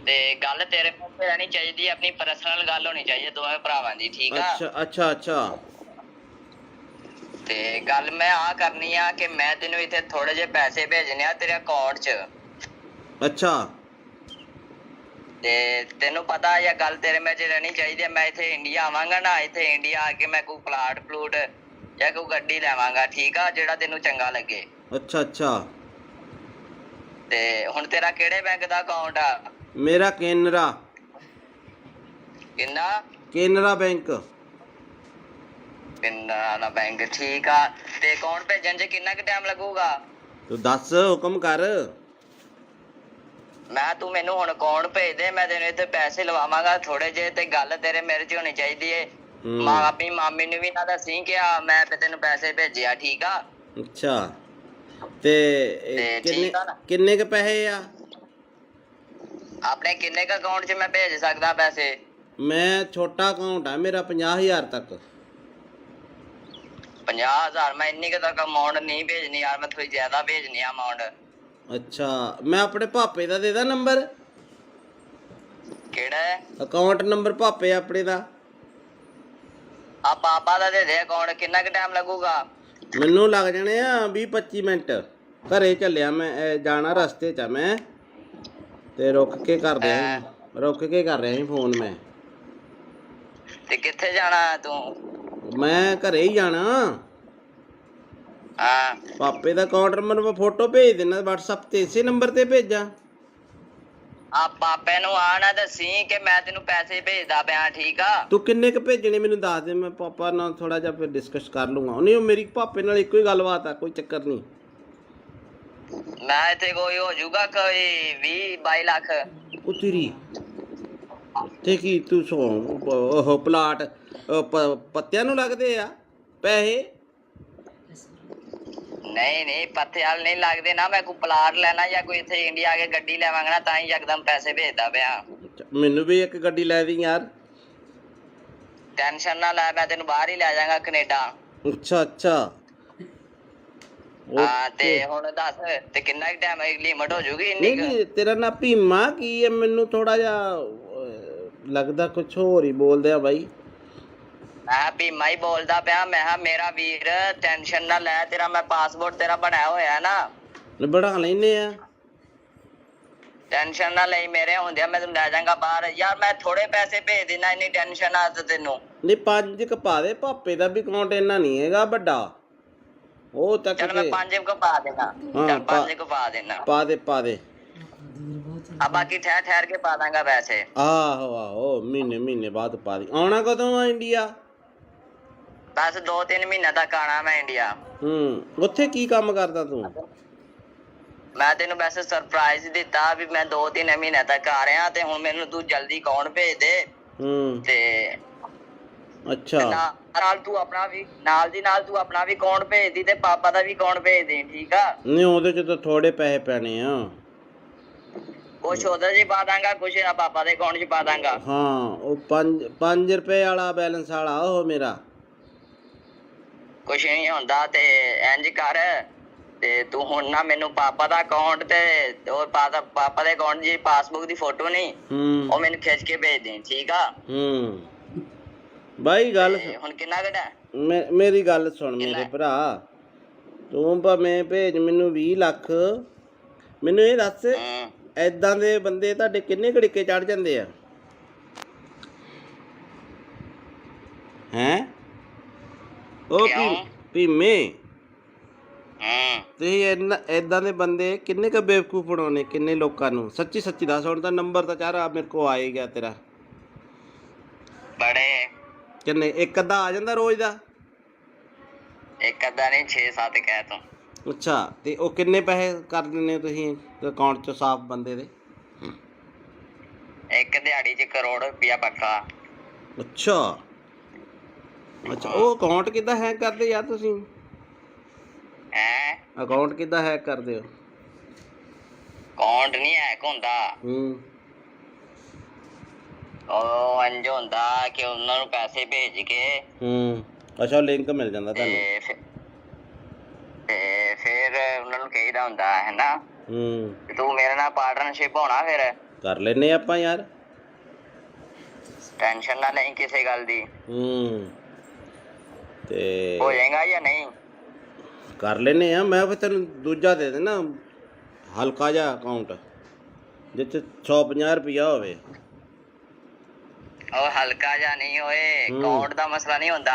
ਤੇ ਗੱਲ ਤੇਰੇ ਮੂੰਹ ਤੇ ਰਹਿਣੀ ਚਾਹੀਦੀ, ਆਪਣੀ ਪਰਸਨਲ ਗੱਲ ਹੋਣੀ ਚਾਹੀਦੀ ਦੋਵੇਂ ਭਰਾਵਾਂ ਦੀ, ਠੀਕ ਆ? ਅੱਛਾ ਅੱਛਾ ਅੱਛਾ। ਤੇ ਗੱਲ ਮੈਂ ਆਹ ਕਰਨੀ ਆ ਕਿ ਮੈਂ ਤੈਨੂੰ ਇੱਥੇ ਥੋੜੇ ਜਿਹੇ ਪੈਸੇ ਭੇਜਣੇ ਆ ਤੇਰੇ ਅਕਾਊਂਟ 'ਚ। ਅੱਛਾ, ਤੇ ਤੈਨੂੰ ਪਤਾ ਇਹ ਗੱਲ ਤੇਰੇ ਵਿੱਚ ਰਹਿਣੀ ਚਾਹੀਦੀ। ਮੈਂ ਇੱਥੇ ਇੰਡੀਆ ਆਵਾਂਗਾ ਨਾ, ਇੱਥੇ ਇੰਡੀਆ ਆ ਕੇ ਮੈਂ ਕੋਈ ਪਲਾਟ ਪਲੂਟ ਜਾਂ ਕੋਈ ਗੱਡੀ ਲੈਵਾਂਗਾ, ਠੀਕ ਆ? ਜਿਹੜਾ ਤੈਨੂੰ ਚੰਗਾ ਲੱਗੇ। ਅੱਛਾ ਅੱਛਾ। ਤੇ ਹੁਣ ਤੇਰਾ ਕਿਹੜੇ ਬੈਂਕ ਦਾ ਅਕਾਊਂਟ ਆ? ਮੇਰਾ ਕੇਨਰਾ। ਕਿੰਨਾ? ਕੇਨਰਾ ਬੈਂਕ। ਕੇਨਰਾ ਬੈਂਕ, ਠੀਕ ਆ। ਤੇ ਅਕਾਊਂਟ ਭੇਜਣ 'ਚ ਕਿੰਨਾ ਕੁ ਟਾਈਮ ਲੱਗੂਗਾ? ਤੂੰ ਦੱਸ, ਹੁਕਮ ਕਰ। ਮੈਂ ਤੂੰ ਮੈਨੂੰ ਹੁਣ ਅਕਾਊਂਟ ਭੇਜ ਦੇ, ਮੈਂ ਤੈਨੂੰ ਇੱਥੇ ਪੈਸੇ ਲਵਾਵਾਂਗਾ ਥੋੜੇ ਜਿਹੇ। ਤੇ ਗੱਲ ਤੇਰੇ ਮੇਰੇ 'ਚ ਹੋਣੀ ਚਾਹੀਦੀ ਏ। ਆਪਣੀ ਮਾਮੀ ਨੂੰ ਵੀ ਨਾ ਦੱਸੀ ਕਿ ਮੈਂ ਤੈਨੂੰ ਪੈਸੇ ਭੇਜਿਆ, ਠੀਕ ਆ? ਅੱਛਾ, ਤੇ ਕਿੰਨੇ ਕੁ ਪੈਸੇ ਆ ਆਪਣੇ? ਕਿੰਨੇ ਕੁ ਅਕਾਊਂਟ 'ਚ ਮੈਂ ਭੇਜ ਸਕਦਾ ਪੈਸੇ? ਮੈਂ ਛੋਟਾ ਅਕਾਊਂਟ ਆ ਮੇਰਾ, 50,000 ਤੱਕ। 50,000 ਮੈਂ ਇੰਨੀ ਕੁ ਤੱਕ ਅਮਾਉਂਟ ਨਹੀਂ ਭੇਜਣੀ ਯਾਰ, ਮੈਂ ਥੋੜੀ ਜ਼ਿਆਦਾ ਭੇਜਣੀ ਆ ਅਮਾਉਂਟ। ਅੱਛਾ, ਮੈਂ ਆਪਣੇ ਭਾਪੇ ਦਾ ਦੇ ਦਾਂ ਨੰਬਰ, ਕਿਹੜਾ ਹੈ? ਅਕਾਊਂਟ ਨੰਬਰ ਭਾਪੇ ਆਪਣੇ ਦਾ। ਆ ਪਾਪਾ ਦਾ ਦੇ ਦੇ ਅਕਾਊਂਟ। ਕਿੰਨਾ ਕੁ ਟਾਈਮ ਲੱਗੂਗਾ? ਮੈਨੂੰ ਲੱਗ ਜਾਣੇ ਆ 20-25 ਮਿੰਟ। ਘਰੇ ਚੱਲਿਆ ਮੈਂ, ਜਾਣਾ ਰਸਤੇ 'ਚ ਆ ਮੈਂ, ਤੇ ਰੁਕ ਕੇ ਕਰ ਰਿਹਾ ਸੀ ਫੋਨ ਮੈਂ। ਤੇ ਕਿੱਥੇ ਜਾਣਾ ਤੂੰ? ਮੈਂ ਘਰੇ ਹੀ ਜਾਣਾ। ਹਾਂ, ਪਾਪੇ ਦਾ ਅਕਾਊਂਟ ਨੰਬਰ ਮੈਂ ਫੋਟੋ ਭੇਜ ਦੇਣਾ WhatsApp ਤੇ, ਇਸੇ ਨੰਬਰ ਤੇ ਭੇਜਾਂ? ਆ ਪਾਪੇ ਨੂੰ ਆ ਨਾ ਦੱਸੀ ਕਿ ਮੈਂ ਤੈਨੂੰ ਪੈਸੇ ਭੇਜਦਾ ਪਿਆ, ਠੀਕ ਆ? ਤੂੰ ਕਿੰਨੇ ਕ ਭੇਜਣੇ ਮੈਨੂੰ ਦੱਸ ਦੇ, ਮੈਂ ਪਾਪਾ ਨਾਲ ਥੋੜਾ ਜਿਹਾ ਫਿਰ ਡਿਸਕਸ ਕਰ ਲੂੰਗਾ। ਨਹੀਂ, ਉਹ ਮੇਰੀ ਪਾਪੇ ਨਾਲ ਇੱਕੋ ਹੀ ਗੱਲਬਾਤ ਆ, ਕੋਈ ਚੱਕਰ ਨਹੀਂ। ਮੈਂ ਇੱਥੇ ਕੋਈ ਹੋ ਜਾਊਗਾ ਕੋਈ 20-22 ਲੱਖ। ਉਹ ਤੇਰੀ ਤੇ ਕੀ ਤੂੰ ਉਹ ਪਲਾਟ ਪੱਤਿਆਂ ਨੂੰ ਲੱਗਦੇ ਆ ਪੈਸੇ? ਨਹੀਂ ਪੱਥੇ ਵਾਲ ਨਹੀਂ ਲੱਗਦੇ ਨਾ। ਮੈਂ ਕੋਈ ਪਲਾਟ ਲੈਣਾ ਜਾਂ ਕੋਈ ਇੱਥੇ ਇੰਡੀਆ ਆ ਕੇ ਗੱਡੀ ਲੈਵਾਂਗਾ ਨਾ, ਤਾਂ ਹੀ ਯਕਦਮ ਪੈਸੇ ਭੇਜਦਾ ਪਿਆ। ਮੈਨੂੰ ਵੀ ਇੱਕ ਗੱਡੀ ਲੈ ਦੀ ਯਾਰ। ਟੈਨਸ਼ਨ ਨਾ ਲੈ, ਮੈਂ ਤੈਨੂੰ ਬਾਹਰ ਹੀ ਲੈ ਜਾਵਾਂਗਾ, ਕੈਨੇਡਾ। ਅੱਛਾ ਹਾਂ, ਤੇ ਹੁਣ ਦੱਸ ਤੇ ਕਿੰਨਾ ਕੁ ਟਾਈਮ ਲਿਮਟ ਹੋ ਜੂਗੀ ਇੰਨੀ ਕੁ? ਨਹੀਂ, ਤੇਰਾ ਨਾਂ ਭੀਮਾ ਕੀ ਹੈ? ਮੈਨੂੰ ਥੋੜਾ ਜਿਹਾ ਲੱਗਦਾ ਕੁਛ ਹੋਰ ਹੀ ਬੋਲਦੇ ਆ ਬਾਈ। ਮੈਂ ਭੀਮਾ ਹੀ ਬੋਲਦਾ ਪਿਆ। ਮੈਂ ਕਿਹਾ ਮੇਰਾ ਵੀਰ ਟੈਨਸ਼ਨ ਨਾ ਲੈ, ਤੇਰਾ ਮੈਂ ਪਾਸਪੋਰਟ ਤੇਰਾ ਬਣਾਇਆ ਹੋਇਆ ਨਾ, ਬਣਾ ਲੈਨੇ ਆ। ਟੈਨਸ਼ਨ ਨਾ ਲਈ, ਮੇਰੇ ਹੁੰਦਿਆਂ ਮੈਂ ਤੈਨੂੰ ਲੈ ਜਾਵਾਂਗਾ ਬਾਹਰ। ਯਾਰ ਮੈਂ ਥੋੜੇ ਪੈਸੇ ਭੇਜ ਦੇਣਾ, ਇੰਨੀ ਟੈਨਸ਼ਨ ਆ ਤੈਨੂੰ? ਨਹੀਂ, 5 ਕ ਪਾ ਦੇ, ਭਾਪੇ ਦਾ ਵੀ ਅਕਾਊਂਟ ਇੰਨਾ ਨਹੀਂ ਹੈਗਾ ਵੱਡਾ। ਉਹ ਤੱਕ ਚਲ ਮੈਂ 5 ਕੁ ਪਾ ਦੇਣਾ। ਚਲ 5 ਕੁ ਪਾ ਦੇਣਾ। ਪਾ ਦੇ ਆ ਬਾਕੀ ਠਹਿਰ ਕੇ ਪਾ ਦਾਂਗਾ ਪੈਸੇ। ਆਹੋ ਮਹੀਨੇ ਬਾਅਦ ਪਾ ਦੀ। ਆਉਣਾ ਕਦੋਂ ਆ ਇੰਡੀਆ? ਬਸ 2-3 ਮਹੀਨੇ ਤੱਕ ਆਣਾ ਮੈਂ ਇੰਡੀਆ। ਉੱਥੇ ਕੀ ਕੰਮ ਕਰਦਾ ਤੂੰ? ਮੈਂ ਤੈਨੂੰ ਵੈਸੇ ਸਰਪ੍ਰਾਈਜ਼ ਦਿੱਤਾ ਵੀ ਮੈਂ 2-3 ਮਹੀਨੇ ਤੱਕ ਆ ਰਿਹਾ, ਤੇ ਹੁਣ ਮੈਨੂੰ ਤੂੰ ਜਲਦੀ ਅਕਾਊਂਟ ਭੇਜ ਦੇ। ਤੇ ਅੱਛਾ, ਨਾਲ ਤੂੰ ਆਪਣਾ ਵੀ ਨਾਲ ਤੂੰ ਆਪਣਾ ਵੀ ਅਕਾਊਂਟ ਭੇਜ ਦੀ, ਤੇ ਪਾਪਾ ਦਾ ਵੀ ਅਕਾਊਂਟ ਭੇਜ ਦੇ, ਠੀਕ ਆ? ਨਹੀਂ, ਉਹਦੇ ਚ ਤਾਂ ਥੋੜੇ ਪੈਸੇ ਪੈਣੇ ਆ। ਕੁਛ ਉਹਦੇ ਚ ਪਾ ਦਾਂਗਾ, ਕੁਛ ਨਾ ਪਾਪਾ ਦੇ ਅਕਾਊਂਟ ਚ ਪਾ ਦਾਂਗਾ। ਹਾਂ, ਉਹ 5 ਰੁਪਏ ਵਾਲਾ ਬੈਲੈਂਸ ਵਾਲਾ ਉਹ ਮੇਰਾ। ਕੁਛ ਨਹੀਂ ਹੁੰਦਾ, ਤੇ ਇੰਜ ਕਰ, ਤੇ ਤੂੰ ਹੁਣ ਨਾ ਮੈਨੂੰ ਪਾਪਾ ਦਾ ਅਕਾਊਂਟ ਤੇ ਉਹ ਪਾਪਾ ਦੇ ਅਕਾਊਂਟ ਦੀ ਪਾਸਬੁੱਕ ਦੀ ਫੋਟੋ ਨਹੀਂ, ਉਹ ਮੈਨੂੰ ਖਿੱਚ ਕੇ ਭੇਜ ਦੇ, ਠੀਕ ਆ? ਬਾਈ ਗੱਲ ਹੁਣ ਕਿੰਨਾ ਘਟਾ? ਮੇਰੀ ਗੱਲ ਸੁਣ ਮੇਰੇ ਭਰਾ, ਤੂੰ ਭਾਵੇਂ ਭੇਜ ਮੈਨੂੰ 20 ਲੱਖ। ਮੈਨੂੰ ਇਹ ਦੱਸ, ਏਦਾਂ ਦੇ ਬੰਦੇ ਤੁਹਾਡੇ ਕਿੰਨੇ ਘੜੀਕੇ ਚੜ ਜਾਂਦੇ ਆ? ਹੈਂ? ਉਹ ਭੀਮੇ, ਤੁਸੀਂ ਏਦਾਂ ਦੇ ਬੰਦੇ ਕਿੰਨੇ ਕ ਬੇਵਕੂਫ ਬਣਾਉਣੇ, ਕਿੰਨੇ ਲੋਕਾਂ ਨੂੰ? ਸੱਚੀ ਦੱਸ। ਹੁਣ ਤਾਂ ਨੰਬਰ ਤਾਂ ਚਾਰਾ ਮੇਰੇ ਕੋਲ ਆ ਹੀ ਗਿਆ ਤੇਰਾ। ਬੜੇ ਕਿੰਨੇ? ਇੱਕ ਅੱਧਾ ਆ ਜਾਂਦਾ ਰੋਜ਼ ਦਾ? ਇੱਕ ਅੱਧਾ ਨਹੀਂ, 6-7 ਕਹਿ ਤੂੰ। ਅੱਛਾ, ਤੇ ਉਹ ਕਿੰਨੇ ਪੈਸੇ ਕਰ ਦਿੰਦੇ ਤੁਸੀਂ ਅਕਾਊਂਟ 'ਚ ਸਾਫ਼ ਬੰਦੇ ਦੇ? ਇੱਕ ਦਿਹਾੜੀ 'ਚ 1 ਕਰੋੜ ਰੁਪਇਆ ਪੱਕਾ। ਅੱਛਾ, ਉਹ ਅਕਾਊਂਟ ਕਿੱਦਾਂ ਹੈਕ ਕਰਦੇ ਯਾਰ ਤੁਸੀਂ? ਅਕਾਊਂਟ ਕਿੱਦਾਂ ਹੈਕ ਕਰਦੇ ਹੋ? ਅਕਾਊਂਟ ਨਹੀਂ ਹੈਕ ਹੁੰਦਾ। ਉਹ ਇੰਝ ਹੁੰਦਾ ਕਿ ਉਹਨਾਂ ਨੂੰ ਪੈਸੇ ਭੇਜ ਕੇ ਅੱਛਾ, ਲਿੰਕ ਮਿਲ ਜਾਂਦਾ ਤੁਹਾਨੂੰ, ਤੇ ਫਿਰ ਉਹਨਾਂ ਨੂੰ ਕਹੀਦਾ ਹੁੰਦਾ ਹੈ ਨਾ, ਤੂੰ ਮੇਰੇ ਨਾਲ ਪਾਰਟਨਰਸ਼ਿਪ ਹੋਣਾ, ਫਿਰ ਕਰ ਲੈਨੇ ਆਪਾਂ ਯਾਰ। ਟੈਨਸ਼ਨ ਨਾ ਲਈ ਕਿਸੇ ਗੱਲ ਦੀ। ਤੇ ਹੋ ਜਾਏਗਾ ਜਾਂ ਨਹੀਂ? ਕਰ ਲੈਨੇ ਆ। ਮੈਂ ਫਿਰ ਤੈਨੂੰ ਦੂਜਾ ਦੇ ਦੇਣਾ, ਹਲਕਾ ਜਿਹਾ ਅਕਾਊਂਟ ਜਿੱਥੇ 150 ਰੁਪਇਆ ਹੋਵੇ। ਉਹ ਹਲਕਾ ਜਿਹਾ ਨਹੀਂ ਹੋਏ, ਅਕਾਊਂਟ ਦਾ ਮਸਲਾ ਨਹੀਂ ਹੁੰਦਾ।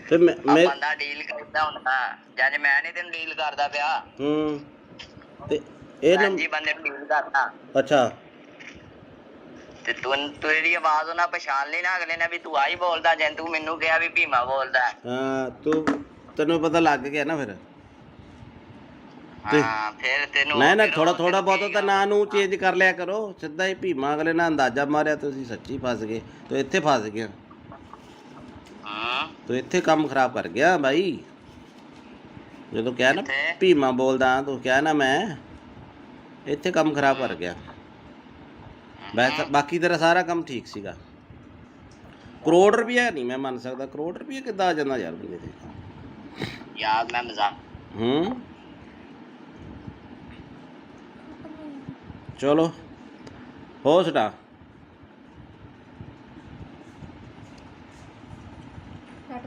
ਤੇ ਬੰਦਾ ਡੀਲ ਕਰਦਾ ਹੁੰਦਾ, ਜਦ ਮੈਂ ਨਹੀਂ ਤੈਨੂੰ ਡੀਲ ਕਰਦਾ ਪਿਆ। ਤੇ ਇਹ ਜੀ ਬੰਦੇ ਨੂੰ ਡੀਲ ਕਰਦਾ। ਅੱਛਾ, ਤੇ ਤੂੰ ਇਹਦੀ ਆਵਾਜ਼ ਉਹਨਾਂ ਪਛਾਣ ਲਈ ਨਾ, ਅਗਲੇ ਨੇ ਵੀ ਤੂੰ ਆਹੀ ਬੋਲਦਾ, ਜੇ ਤੂੰ ਮੈਨੂੰ ਕਿਹਾ ਵੀ ਭੀਮਾ ਬੋਲਦਾ। ਹਾਂ, ਤੈਨੂੰ ਪਤਾ ਲੱਗ ਗਿਆ ਨਾ ਫਿਰ। ਹਾਂ, ਫਿਰ ਤੈਨੂੰ ਨਾ ਥੋੜਾ ਬਹੁਤਾ ਤਾਂ ਨਾਂ ਨੂੰ ਚੇਂਜ ਕਰ ਲਿਆ ਕਰੋ। ਸਿੱਧਾ ਹੀ ਭੀਮਾ ਅਗਲੇ ਨਾਲ ਅੰਦਾਜ਼ਾ ਮਾਰਿਆ, ਤੁਸੀਂ ਸੱਚੀ ਫਸ ਗਏ। ਤੂੰ ਇੱਥੇ ਫਸ ਗਿਆ, ਤੂੰ ਇੱਥੇ ਕੰਮ ਖਰਾਬ ਕਰ ਗਿਆ ਬਾਈ। ਜਦੋਂ ਕਿਹਾ ਨਾ ਭੀਮਾ ਬੋਲਦਾ, ਤੂੰ ਕਿਹਾ ਨਾ ਮੈਂ, ਇੱਥੇ ਕੰਮ ਖਰਾਬ ਕਰ ਗਿਆ। ਬਾਕੀ ਤੇਰਾ ਸਾਰਾ ਕੰਮ ਠੀਕ ਸੀਗਾ। ਕਰੋੜ ਰੁਪਇਆ ਨਹੀਂ ਮੈਂ ਮੰਨ ਸਕਦਾ, ਕਰੋੜ ਰੁਪਇਆ ਕਿੱਦਾਂ ਆ ਜਾਂਦਾ ਯਾਰ ਬੰਦੇ ਤੇ। ਯਾਰ ਮੈਂ ਮਜ਼ਾਕ ਚਲੋ ਹੋ ਸਟਾ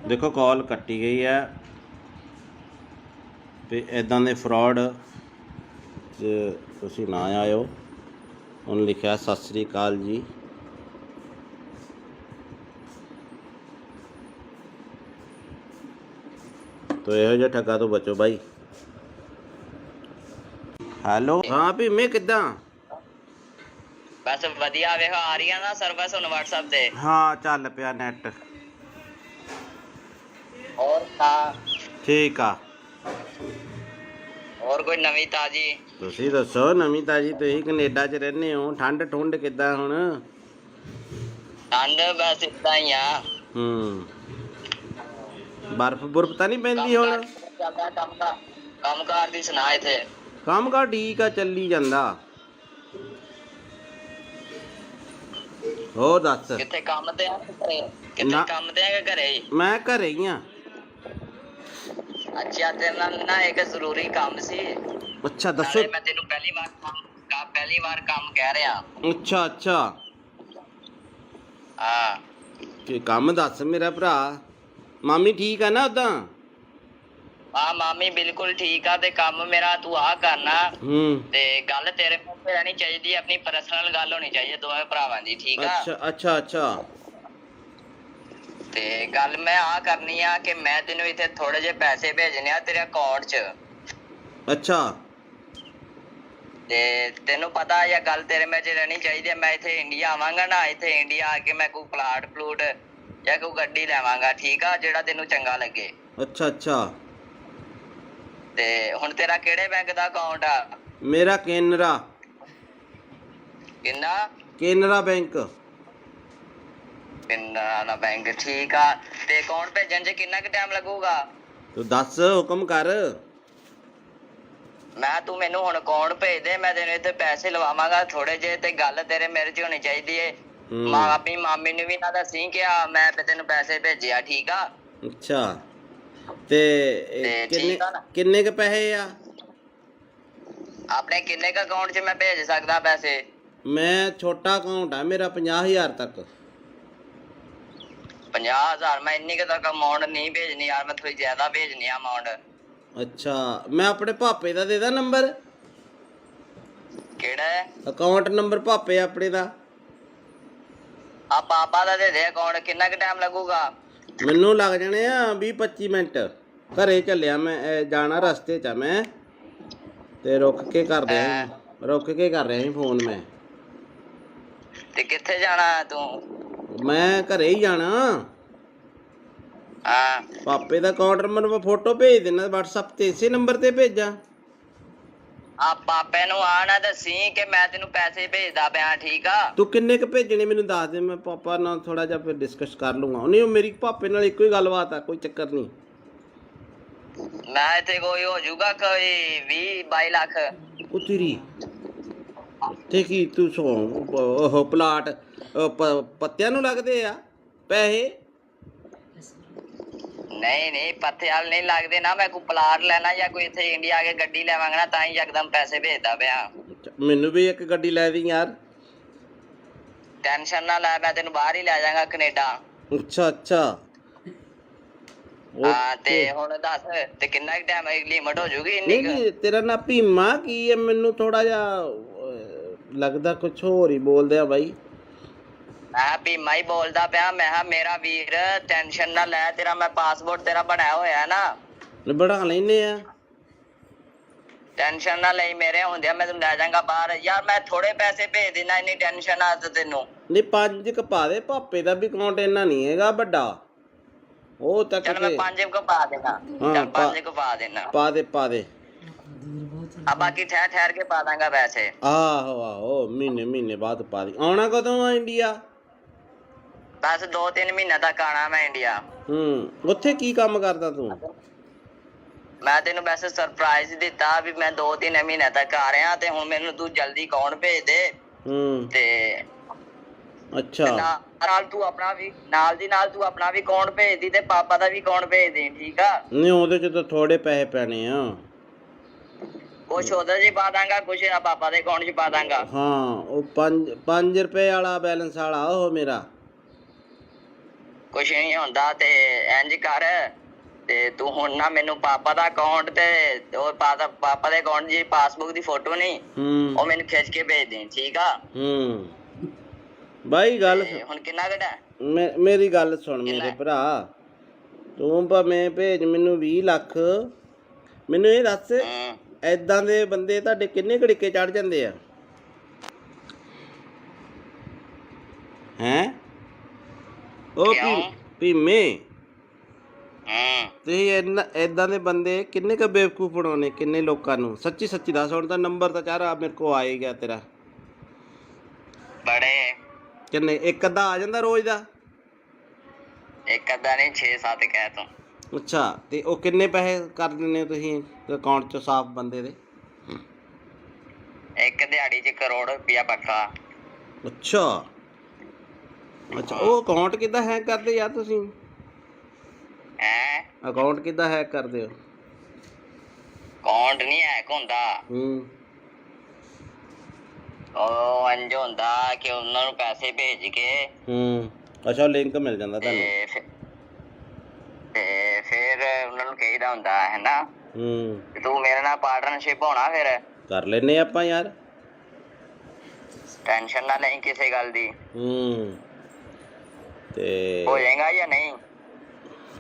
ਦੇਖੋ ਕਾਲ ਕੱਟੀ ਗਈ ਹੈ ਤੇ ਇਦਾਂ ਦੇ ਫਰਾਡ ਤੁਸੀਂ ਨਾ ਆਇਓ। ਉਹਨੇ ਲਿਖਿਆ ਸਤਿ ਸ੍ਰੀ ਅਕਾਲ ਜੀ। ਤੋ ਇਹੋ ਜਿਹੇ ਠੱਗਾ ਤੋਂ ਬਚੋ ਬਾਈ। ਹੈਲੋ ਹਾਂ ਭੀਮੇ ਕਿੱਦਾਂ? ਬਸ ਵਧੀਆ ਵੇਖ ਆ ਰਹੀ ਆ ਨਾ ਸਰਵਿਸ ਹੁਣ WhatsApp ਤੇ। ਹਾਂ ਚੱਲ ਪਿਆ ਨੈਟ। ਹੋਰ ਤਾਂ ਠੀਕ ਆ। ਹੋਰ ਕੋਈ ਨਵੀਂ ਤਾਜੀ? ਤੁਸੀਂ ਦੱਸੋ ਨਵੀਂ ਤਾਜੀ। ਤੁਸੀਂ ਕੈਨੇਡਾ 'ਚ ਰਹਿੰਦੇ ਹੋ, ਠੰਡ ਠੁੰਡ ਕਿੱਦਾਂ ਹੁਣ? ਠੰਡ ਬਸ ਇਦਾਂ ਹੀ ਆ। ਬਰਫ਼ ਬੁਰਫ਼ ਤਾਂ ਨਹੀਂ ਪੈਂਦੀ ਹੁਣ? ਕੰਮ ਕਾਰ ਦੀ ਸੁਣਾ ਇੱਥੇ। ਕੰਮ ਕਾਰ ਠੀਕ ਆ, ਚੱਲੀ ਜਾਂਦਾ। ਹੋਰ ਦੱਸ। ਕਿੱਥੇ ਕੰਮ ਤੇ ਆ ਘਰੇ? ਕਿੱਥੇ ਕੰਮ ਤੇ ਆ ਕਿ ਘਰੇ ਹੀ? ਮੈਂ ਘਰੇ ਹੀ ਆ। ਅੱਛਾ ਤੇਰੇ ਨਾਲ ਨਾ ਇੱਕ ਜ਼ਰੂਰੀ ਕੰਮ ਸੀ। ਅੱਛਾ ਦੱਸੋ। ਮੈਂ ਤੈਨੂੰ ਪਹਿਲੀ ਵਾਰ ਕੰਮ ਕਹਿ ਰਿਹਾ। ਅੱਛਾ ਅੱਛਾ ਹਾਂ ਕੀ ਕੰਮ ਦੱਸ ਮੇਰਾ ਭਰਾ। ਮਾਮੀ ਠੀਕ ਆ ਨਾ ਉਦਾਂ? ਹਾਂ ਮਾਮੀ ਬਿਲਕੁਲ ਠੀਕ ਆ। ਤੇ ਕੰਮ ਮੇਰਾ ਤੂੰ ਆ ਕਰਨਾ ਤੇ ਗੱਲ ਤੇਰੇ ਮੂੰਹ ਤੇ ਰਹਿਣੀ ਚਾਹੀਦੀ, ਆਪਣੀ ਪਰਸਨਲ ਗੱਲ ਹੋਣੀ ਚਾਹੀਦੀ ਦੋਵੇਂ ਭਰਾਵਾਂ ਦੀ, ਠੀਕ ਆ? ਅੱਛਾ ਅੱਛਾ ਅੱਛਾ ਤੇ ਗੱਲ ਮੈਂ ਆ ਕਰਨੀ ਆ ਕਿ ਮੈਂ ਤੈਨੂੰ ਇੱਥੇ ਥੋੜੇ ਜਿਹੇ ਪੈਸੇ ਭੇਜਣੇ ਆ ਤੇਰੇ ਅਕਾਊਂਟ 'ਚ। ਅੱਛਾ ਤੇ ਤੈਨੂੰ ਪਤਾ ਇਹ ਗੱਲ ਤੇਰੇ ਵਿੱਚ ਰਹਿਣੀ ਚਾਹੀਦੀ। ਮੈਂ ਇੱਥੇ ਇੰਡੀਆ ਆਵਾਂਗਾ ਨਾ, ਇੱਥੇ ਇੰਡੀਆ ਆ ਕੇ ਮੈਂ ਕੋਈ ਪਲਾਟ ਪਲੂਟ ਜਾਂ ਕੋਈ ਗੱਡੀ ਲੈਵਾਂਗਾ, ਠੀਕ ਆ? ਜਿਹੜਾ ਤੈਨੂੰ ਚੰਗਾ ਲੱਗੇ। ਅੱਛਾ ਅੱਛਾ ਤੇ ਹੁਣ ਤੇਰਾ ਕਿਹੜੇ ਬੈਂਕ ਦਾ ਅਕਾਊਂਟ ਆ? ਮੇਰਾ ਕੇਨਰਾ। ਕਿੰਨਾ? ਕੇਨਰਾ ਬੈਂਕ। ਕੇਨਰਾ ਬੈਂਕ, ਠੀਕ ਆ। ਤੇ ਅਕਾਊਂਟ ਭੇਜਣ 'ਚ ਕਿੰਨਾ ਕੁ ਟਾਈਮ ਲੱਗੂਗਾ? ਤੂੰ ਦੱਸ, ਹੁਕਮ ਕਰ। ਮੈਂ ਤੂੰ ਮੈਨੂੰ ਹੁਣ ਅਕਾਊਂਟ ਭੇਜ ਦੇ, ਮੈਂ ਤੈਨੂੰ ਇੱਥੇ ਪੈਸੇ ਲਵਾਵਾਂਗਾ ਥੋੜੇ ਜਿਹੇ। ਤੇ ਗੱਲ ਤੇਰੇ ਮੇਰੇ 'ਚ ਹੋਣੀ ਚਾਹੀਦੀ ਏ। ਆਪਣੀ ਮਾਮੀ ਨੂੰ ਵੀ ਨਾ ਦੱਸੀ ਕਿ ਮੈਂ ਤੈਨੂੰ ਪੈਸੇ ਭੇਜਿਆ, ਠੀਕ ਆ? ਅੱਛਾ ਤੇ ਕਿੰਨੇ ਕ ਪੈਸੇ ਆ ਆਪਣੇ? ਕਿੰਨੇ ਕ ਅਕਾਊਂਟ 'ਚ ਮੈਂ ਭੇਜ ਸਕਦਾ ਪੈਸੇ? ਮੈਂ ਛੋਟਾ ਅਕਾਊਂਟ ਆ ਮੇਰਾ, 50,000 ਤੱਕ। 50,000? ਮੈਂ ਇੰਨੀ ਕੁ ਤੱਕ ਅਮਾਊਂਟ ਨਹੀਂ ਭੇਜਣੀ ਯਾਰ, ਮੈਂ ਥੋੜੀ ਜ਼ਿਆਦਾ ਭੇਜਣੀ ਆ ਅਮਾਊਂਟ। ਅੱਛਾ ਮੈਂ ਆਪਣੇ ਭਾਪੇ ਦਾ ਦੇ ਦਾਂ ਨੰਬਰ? ਕਿਹੜਾ ਅਕਾਊਂਟ ਨੰਬਰ? ਭਾਪੇ ਆਪਣੇ ਦਾ। ਆ ਪਾਪਾ ਦਾ ਦੇ ਦੇ ਅਕਾਊਂਟ। ਕਿੰਨਾ ਕੁ ਟਾਈਮ ਲੱਗੂਗਾ? ਮੈਨੂੰ ਲੱਗ ਜਾਣੇ ਆ 20-25 ਮਿੰਟ। ਘਰੇ ਚੱਲਿਆ ਮੈਂ, ਜਾਣਾ ਰਸਤੇ 'ਚ ਆ ਮੈਂ, ਤੇ ਰੁਕ ਕੇ ਕਰ ਰਿਹਾ ਸੀ ਫੋਨ ਮੈਂ। ਤੇ ਕਿੱਥੇ ਜਾਣਾ ਤੂੰ? ਮੈਂ ਘਰੇ ਹੀ ਜਾਣਾ। ਹਾਂ ਪਾਪੇ ਦਾ ਅਕਾਊਂਟ ਨੰਬਰ ਮੈਂ ਫੋਟੋ ਭੇਜ ਦੇਣਾ WhatsApp ਤੇ, ਇਸੇ ਨੰਬਰ ਤੇ ਭੇਜਾਂ? ਆ ਪਾਪੇ ਨੂੰ ਆ ਨਾ ਦੱਸੀ ਕਿ ਮੈਂ ਤੈਨੂੰ ਪੈਸੇ ਭੇਜਦਾ ਪਿਆ, ਠੀਕ ਆ? ਤੂੰ ਕਿੰਨੇ ਕ ਭੇਜਣੇ ਮੈਨੂੰ ਦੱਸ ਦੇ, ਮੈਂ ਪਾਪਾ ਨਾਲ ਥੋੜਾ ਜਿਹਾ ਫਿਰ ਡਿਸਕਸ ਕਰ ਲੂੰਗਾ। ਨਹੀਂ ਮੇਰੀ ਪਾਪੇ ਨਾਲ ਇੱਕੋ ਹੀ ਗੱਲਬਾਤ ਆ, ਕੋਈ ਚੱਕਰ ਨਹੀਂ। ਮੈਂ ਇੱਥੇ ਕੋਈ ਹੋ ਜਾਊਗਾ ਕੋਈ 20-22 ਲੱਖ। ਉਹ ਤੇਰੀ ਤੇ ਕੀ ਤੂੰ ਉਹ ਪਲਾਟ ਪੱਤਿਆਂ ਨੂੰ ਲੱਗਦੇ ਆ ਪੈਸੇ? ਨਹੀਂ ਪੱਥੇ ਵਾਲ ਨਹੀਂ ਲੱਗਦੇ ਨਾ। ਮੈਂ ਕੋਈ ਪਲਾਟ ਲੈਣਾ ਜਾਂ ਕੋਈ ਇੱਥੇ ਇੰਡੀਆ ਆ ਕੇ ਗੱਡੀ ਲੈਵਾਂਗਾ ਨਾ, ਤਾਂ ਹੀ ਯਕਦਮ ਪੈਸੇ ਭੇਜਦਾ ਪਿਆ। ਮੈਨੂੰ ਵੀ ਇੱਕ ਗੱਡੀ ਲੈ ਦੀ ਯਾਰ। ਟੈਨਸ਼ਨ ਨਾ ਲੈ, ਮੈਂ ਤੈਨੂੰ ਬਾਹਰ ਹੀ ਲੈ ਜਾਵਾਂਗਾ ਕੈਨੇਡਾ। ਅੱਛਾ ਅੱਛਾ ਹਾਂ ਤੇ ਹੁਣ ਦੱਸ ਤੇ ਕਿੰਨਾ ਕੁ ਟਾਈਮ ਲਿਮਟ ਹੋ ਜੂਗੀ ਇੰਨੀ? ਨਹੀਂ ਤੇਰਾ ਨਾਂ ਭੀਮਾ ਕੀ ਹੈ? ਮੈਨੂੰ ਥੋੜਾ ਜਿਹਾ ਲੱਗਦਾ ਕੁਛ ਹੋਰ ਹੀ ਬੋਲਦੇ ਆ ਬਾਈ। ਮੈਂ ਭੀਮਾ ਹੀ ਬੋਲਦਾ ਪਿਆ। ਮੈਂ ਕਿਹਾ ਮੇਰਾ ਵੀਰ ਟੈਨਸ਼ਨ ਨਾ ਲੈ, ਤੇਰਾ ਮੈਂ ਪਾਸਪੋਰਟ ਤੇਰਾ ਬਣਾਇਆ ਹੋਇਆ ਨਾ। ਬਣਾ ਲੈਨੇ ਆ। ਟੈਨਸ਼ਨ ਨਾ ਲਈ, ਮੇਰੇ ਹੁੰਦਿਆਂ ਮੈਂ ਤੈਨੂੰ ਲੈ ਜਾਵਾਂਗਾ ਬਾਹਰ। ਯਾਰ ਮੈਂ ਥੋੜੇ ਪੈਸੇ ਭੇਜ ਦੇਣਾ, ਇੰਨੀ ਟੈਨਸ਼ਨ ਆ ਤੈਨੂੰ? ਨਹੀਂ 5 ਕ ਪਾ ਦੇ। ਭਾਪੇ ਦਾ ਵੀ ਅਕਾਊਂਟ ਇੰਨਾ ਨਹੀਂ ਹੈਗਾ ਵੱਡਾ। ਉਹ ਤੱਕ ਚੱਲ ਮੈਂ 5 ਕੁ ਪਾ ਦੇਣਾ। ਚੱਲ 5 ਕੁ ਪਾ ਦੇਣਾ। ਪਾ ਦੇ ਆ ਬਾਕੀ ਠਹਿਰ ਕੇ ਪਾ ਦਾਂਗਾ ਪੈਸੇ। ਆਹੋ ਮਹੀਨੇ ਬਾਅਦ ਪਾ ਦੀ। ਆਉਣਾ ਕਦੋਂ ਆ ਇੰਡੀਆ? ਬਸ 2-3 ਮਹੀਨੇ ਤੱਕ ਆਣਾ ਮੈਂ ਇੰਡੀਆ। ਉੱਥੇ ਕੀ ਕੰਮ ਕਰਦਾ ਤੂੰ? ਮੈਂ ਤੈਨੂੰ ਵੈਸੇ ਸਰਪ੍ਰਾਈਜ਼ ਦਿੱਤਾ ਵੀ ਮੈਂ 2-3 ਮਹੀਨੇ ਤੱਕ ਆ ਰਿਹਾ, ਤੇ ਹੁਣ ਮੈਨੂੰ ਤੂੰ ਜਲਦੀ ਅਕਾਊਂਟ ਭੇਜ ਦੇ। ਤੇ ਅੱਛਾ ਨਾਲ ਤੂੰ ਆਪਣਾ ਵੀ ਨਾਲ ਦੀ ਨਾਲ ਤੂੰ ਆਪਣਾ ਵੀ ਅਕਾਊਂਟ ਭੇਜ ਦੀ ਤੇ ਪਾਪਾ ਦਾ ਵੀ ਅਕਾਊਂਟ ਭੇਜ ਦੇ, ਠੀਕ ਆ। ਨਹੀਂ ਉਹਦੇ ਚ ਤਾਂ ਥੋੜੇ ਪੈਸੇ ਪੈਣੇ ਆ। ਕੁਛ ਉਹਦੇ 'ਚ ਪਾ ਦਾਂਗਾ, ਕੁਛ ਨਾ ਪਾਪਾ ਦੇ ਅਕਾਊਂਟ 'ਚ ਪਾ ਦਾਂਗਾ। ਹਾਂ ਉਹ 5 ਰੁਪਏ ਵਾਲਾ ਬੈਲੈਂਸ ਵਾਲਾ ਉਹ ਮੇਰਾ। ਕੁਛ ਨਹੀਂ ਹੁੰਦਾ ਤੇ ਇੰਜ ਕਰ ਤੇ ਤੂੰ ਹੁਣ ਨਾ ਮੈਨੂੰ ਪਾਪਾ ਦਾ ਅਕਾਊਂਟ ਤੇ ਉਹ ਪਾਪਾ ਦੇ ਅਕਾਊਂਟ ਦੀ ਪਾਸਬੁੱਕ ਦੀ ਫੋਟੋ ਨਹੀਂ ਉਹ ਮੈਨੂੰ ਖਿੱਚ ਕੇ ਭੇਜ ਦੇ, ਠੀਕ ਆ। ਬਾਈ ਗੱਲ ਹੁਣ ਕਿੰਨਾ ਘਟਾ? ਮੇਰੀ ਗੱਲ ਸੁਣ ਮੇਰੇ ਭਰਾ, ਤੂੰ ਭਾਵੇਂ ਭੇਜ ਮੈਨੂੰ 20 ਲੱਖ, ਮੈਨੂੰ ਇਹ ਦੱਸ ਏਦਾਂ ਦੇ ਬੰਦੇ ਤੁਹਾਡੇ ਕਿੰਨੇ ਘੜੀਕੇ ਚੜ ਜਾਂਦੇ ਆ ਹੈਂ? ਉਹ ਭੀਮੇ ਤੁਸੀਂ ਏਦਾਂ ਦੇ ਬੰਦੇ ਕਿੰਨੇ ਕੁ ਬੇਵਕੂਫ ਬਣਾਉਣੇ, ਕਿੰਨੇ ਲੋਕਾਂ ਨੂੰ? ਸੱਚੀ ਸੱਚੀ ਦੱਸ। ਹੁਣ ਤਾਂ ਨੰਬਰ ਤਾਂ ਚਾਰਾ ਮੇਰੇ ਕੋਲ ਆ ਹੀ ਗਿਆ ਤੇਰਾ। ਬੜੇ ਕਿੰਨੇ? ਇੱਕ ਅੱਧਾ ਆ ਜਾਂਦਾ ਰੋਜ਼ ਦਾ? ਇੱਕ ਅੱਧਾ ਨਹੀਂ, 6-7 ਕਹਿ ਤੂੰ। ਅੱਛਾ ਤੇ ਉਹ ਕਿੰਨੇ ਪੈਸੇ ਕਰ ਦਿੰਦੇ ਹੋ ਤੁਸੀਂ ਅਕਾਊਂਟ 'ਚ ਸਾਫ਼ ਬੰਦੇ ਦੇ? ਇੱਕ ਦਿਹਾੜੀ 'ਚ ਕਰੋੜ ਰੁਪਇਆ ਪੱਕਾ। ਅੱਛਾ ਅੱਛਾ ਉਹ ਅਕਾਊਂਟ ਕਿੱਦਾਂ ਹੈਕ ਕਰਦੇ ਯਾਰ ਤੁਸੀਂ? ਹੈਂ? ਅਕਾਊਂਟ ਕਿੱਦਾਂ ਹੈਕ ਕਰਦੇ ਹੋ? ਅਕਾਊਂਟ ਨਹੀਂ ਹੈਕ ਹੁੰਦਾ। ਉਹ ਇੰਝ ਹੁੰਦਾ ਕਿ ਉਹਨਾਂ ਨੂੰ ਪੈਸੇ ਭੇਜ ਕੇ ਅੱਛਾ ਲਿੰਕ ਮਿਲ ਜਾਂਦਾ ਤੁਹਾਨੂੰ ਤੇ ਫਿਰ ਉਹਨਾਂ ਨੂੰ ਕਹੀਦਾ ਹੁੰਦਾ ਹੈ ਨਾ ਤੂੰ ਮੇਰੇ ਨਾਲ ਪਾਰਟਨਰਸ਼ਿਪ ਹੋਣਾ, ਫਿਰ ਕਰ ਲੈਨੇ ਆਪਾਂ ਯਾਰ। ਟੈਨਸ਼ਨ ਨਾ ਲਈ ਕਿਸੇ ਗੱਲ ਦੀ। ਤੇ ਹੋ ਜਾਏਗਾ ਜਾਂ ਨਹੀਂ?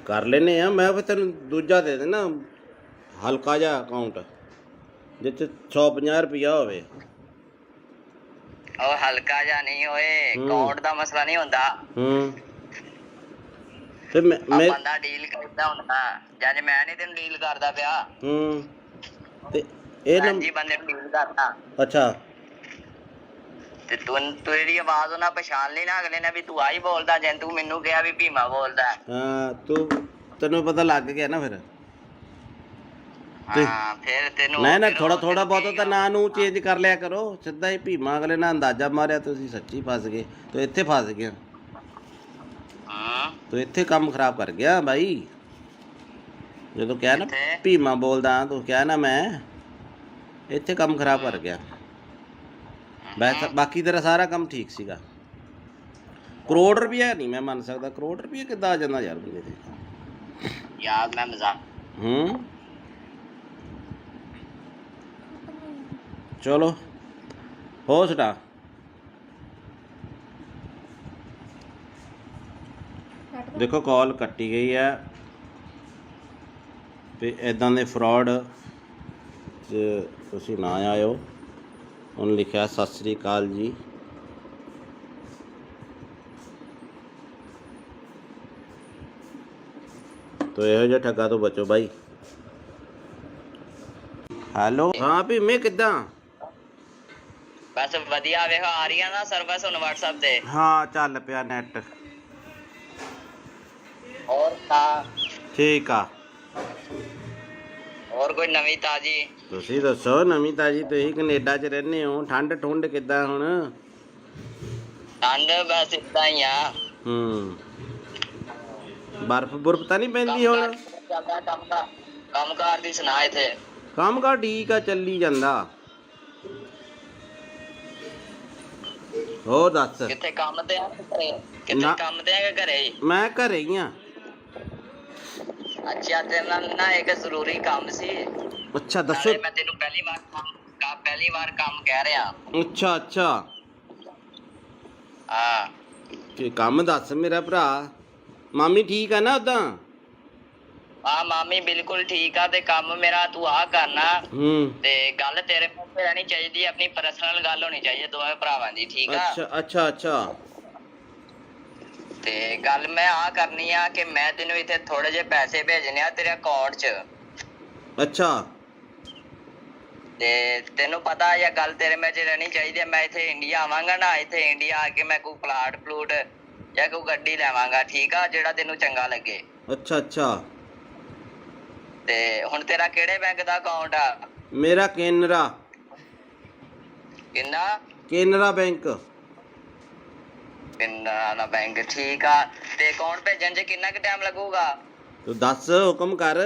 ਕਰ ਲੈਨੇ ਆ। ਮੈਂ ਫਿਰ ਤੈਨੂੰ ਦੂਜਾ ਦੇ ਦੇਣਾ ਹਲਕਾ ਜਿਹਾ ਅਕਾਊਂਟ ਜਿਹ 'ਚ 150 ਰੁਪਇਆ ਹੋਵੇ। ਉਹ ਹਲਕਾ ਜਿਹਾ ਨਹੀਂ ਹੋਏ, ਅਕਾਊਂਟ ਦਾ ਮਸਲਾ ਨਹੀਂ ਹੁੰਦਾ। ਤੇ ਬੰਦਾ ਡੀਲ ਕਰਦਾ ਹੁੰਦਾ, ਜਦ ਮੈਂ ਨਹੀਂ ਤੈਨੂੰ ਡੀਲ ਕਰਦਾ ਪਿਆ। ਤੇ ਇਹ ਜੀ ਬੰਦੇ ਨੂੰ ਡੀਲ ਕਰਦਾ। ਅੱਛਾ ਤੇ ਤੂੰ ਤੇਰੀ ਆਵਾਜ਼ ਉਹਨਾਂ ਪਛਾਣ ਲਈ ਨਾ ਅਗਲੇ ਨੇ ਵੀ ਤੂੰ ਆਹੀ ਬੋਲਦਾ, ਜੇ ਤੂੰ ਮੈਨੂੰ ਕਿਹਾ ਵੀ ਭੀਮਾ ਬੋਲਦਾ। ਹਾਂ ਤੈਨੂੰ ਪਤਾ ਲੱਗ ਗਿਆ ਨਾ ਫਿਰ। ਹਾਂ ਫਿਰ ਤੈਨੂੰ ਨਾ ਥੋੜਾ ਬਹੁਤਾ ਤਾਂ ਨਾਂ ਨੂੰ ਚੇਂਜ ਕਰ ਲਿਆ ਕਰੋ। ਸਿੱਧਾ ਹੀ ਭੀਮਾ ਅਗਲੇ ਨਾਲ ਅੰਦਾਜ਼ਾ ਮਾਰਿਆ, ਤੁਸੀਂ ਸੱਚੀ ਫਸ ਗਏ। ਤੂੰ ਇੱਥੇ ਫਸ ਗਿਆ, ਤੂੰ ਇੱਥੇ ਕੰਮ ਖਰਾਬ ਕਰ ਗਿਆ ਬਾਈ। ਜਦੋਂ ਕਿਹਾ ਨਾ ਭੀਮਾ ਬੋਲਦਾ, ਤੂੰ ਕਿਹਾ ਨਾ ਮੈਂ ਇੱਥੇ ਕੰਮ ਖਰਾਬ ਕਰ ਗਿਆ। ਬਾਕੀ ਤੇਰਾ ਸਾਰਾ ਕੰਮ ਠੀਕ ਸੀਗਾ। ਕਰੋੜ ਰੁਪਇਆ ਨਹੀਂ ਮੈਂ ਮੰਨ ਸਕਦਾ। ਕਰੋੜ ਰੁਪਇਆ ਕਿੱਦਾਂ ਆ ਜਾਂਦਾ ਯਾਰ ਬੰਦੇ ਤੇ? ਯਾਰ ਮੈਂ ਮਜ਼ਾਕ ਚਲੋ ਹੋ ਸਟਾ ਦੇਖੋ ਕਾਲ ਕੱਟੀ ਗਈ ਹੈ। ਤੇ ਇੱਦਾਂ ਦੇ ਫਰਾਡ 'ਚ ਤੁਸੀਂ ਨਾ ਆਇਓ। ਉਹਨੇ ਲਿਖਿਆ ਸਤਿ ਸ੍ਰੀ ਅਕਾਲ ਜੀ। ਤੋ ਇਹੋ ਜਿਹੇ ਠੱਗਾ ਤੋਂ ਬਚੋ ਬਾਈ। ਹੈਲੋ ਹਾਂ ਭੀਮੇ ਕਿੱਦਾਂ? ਬਸ ਵਧੀਆ ਵੇਖ ਆ ਰਹੀ ਆ ਨਾ ਸਰਵਿਸ ਹੁਣ WhatsApp ਤੇ। ਹਾਂ ਚੱਲ ਪਿਆ ਨੈਟ। ਹੋਰ ਤਾਂ ਠੀਕ ਆ। ਹੋਰ ਕੋਈ ਨਵੀਂ ਤਾਜੀ? ਤੁਸੀਂ ਦੱਸੋ ਨਵੀਂ ਤਾਜੀ। ਤੁਸੀਂ ਕੈਨੇਡਾ 'ਚ ਰਹਿੰਦੇ ਹੋ, ਠੰਡ ਠੁੰਡ ਕਿੱਦਾਂ ਹੁਣ? ਠੰਡ ਬਸ ਏਦਾਂ ਹੀ ਆ। ਬਰਫ਼ ਬੁਰਫ਼ ਤਾਂ ਨਹੀਂ ਪੈਂਦੀ ਹੁਣ? ਕੰਮ ਕਾਰ ਦੀ ਸੁਣਾ ਇੱਥੇ? ਕੰਮ ਕਾਰ ਠੀਕ ਆ, ਚੱਲੀ ਜਾਂਦਾ। ਹੋਰ ਦੱਸ। ਕਿੱਥੇ ਕੰਮ ਤੇ ਆ ਘਰੇ? ਕਿੱਥੇ ਕੰਮ ਤੇ ਆ ਘਰੇ? ਮੈਂ ਘਰੇ ਹੀ ਆ। ਅੱਛਾ ਤੇਰੇ ਨਾਲ ਨਾ ਇੱਕ ਜ਼ਰੂਰੀ ਕੰਮ ਸੀ। ਅੱਛਾ ਦੱਸੋ। ਮੈਂ ਤੈਨੂੰ ਪਹਿਲੀ ਵਾਰ ਕੰਮ ਕਹਿ ਰਿਹਾ। ਅੱਛਾ ਅੱਛਾ ਹਾਂ ਤੇ ਕੰਮ ਦੱਸ ਮੇਰਾ ਭਰਾ। ਮਾਮੀ ਠੀਕ ਆ ਨਾ ਉਦਾਂ? ਹਾਂ ਮਾਮੀ ਬਿਲਕੁਲ ਠੀਕ ਆ। ਤੇ ਕੰਮ ਮੇਰਾ ਤੂੰ ਆ ਕਰਨਾ ਤੇ ਗੱਲ ਤੇਰੇ ਮੂੰਹ ਤੇ ਰਹਿਣੀ ਚਾਹੀਦੀ, ਆਪਣੀ ਪਰਸਨਲ ਗੱਲ ਹੋਣੀ ਚਾਹੀਦੀ ਦੋਵੇਂ ਭਰਾਵਾਂ ਦੀ, ਠੀਕ ਆ? ਅੱਛਾ ਅੱਛਾ ਅੱਛਾ ਤੇ ਗੱਲ ਮੈਂ ਆ ਕਰਨੀ ਆ ਕਿ ਮੈਂ ਤੈਨੂੰ ਇੱਥੇ ਥੋੜੇ ਜਿਹੇ ਪੈਸੇ ਭੇਜਣੇ ਆ ਤੇਰੇ ਅਕਾਊਂਟ 'ਚ। ਅੱਛਾ ਤੇ ਤੈਨੂੰ ਪਤਾ ਇਹ ਗੱਲ ਤੇਰੇ ਵਿੱਚ ਰਹਿਣੀ ਚਾਹੀਦੀ। ਮੈਂ ਇੱਥੇ ਇੰਡੀਆ ਆਵਾਂਗਾ ਨਾ, ਇੱਥੇ ਇੰਡੀਆ ਆ ਕੇ ਮੈਂ ਕੋਈ ਪਲਾਟ ਪਲੂਟ ਜਾਂ ਕੋਈ ਗੱਡੀ ਲੈਵਾਂਗਾ, ਠੀਕ ਆ, ਜਿਹੜਾ ਤੈਨੂੰ ਚੰਗਾ ਲੱਗੇ। ਅੱਛਾ ਅੱਛਾ ਤੇ ਹੁਣ ਤੇਰਾ ਕਿਹੜੇ ਬੈਂਕ ਦਾ ਅਕਾਊਂਟ ਆ? ਮੇਰਾ ਕੇਨਰਾ। ਕਿੰਨਾ? ਕੇਨਰਾ ਬੈਂਕ। ਪਿੰਡਾਂ ਵਾਲਾ ਬੈਂਕ ਠੀਕ ਆ। ਤੇ ਅਕਾਊਂਟ ਭੇਜਣ 'ਚ ਕਿੰਨਾ ਕੁ ਟਾਈਮ ਲੱਗੂਗਾ? ਤੂੰ ਦੱਸ ਹੁਕਮ ਕਰ।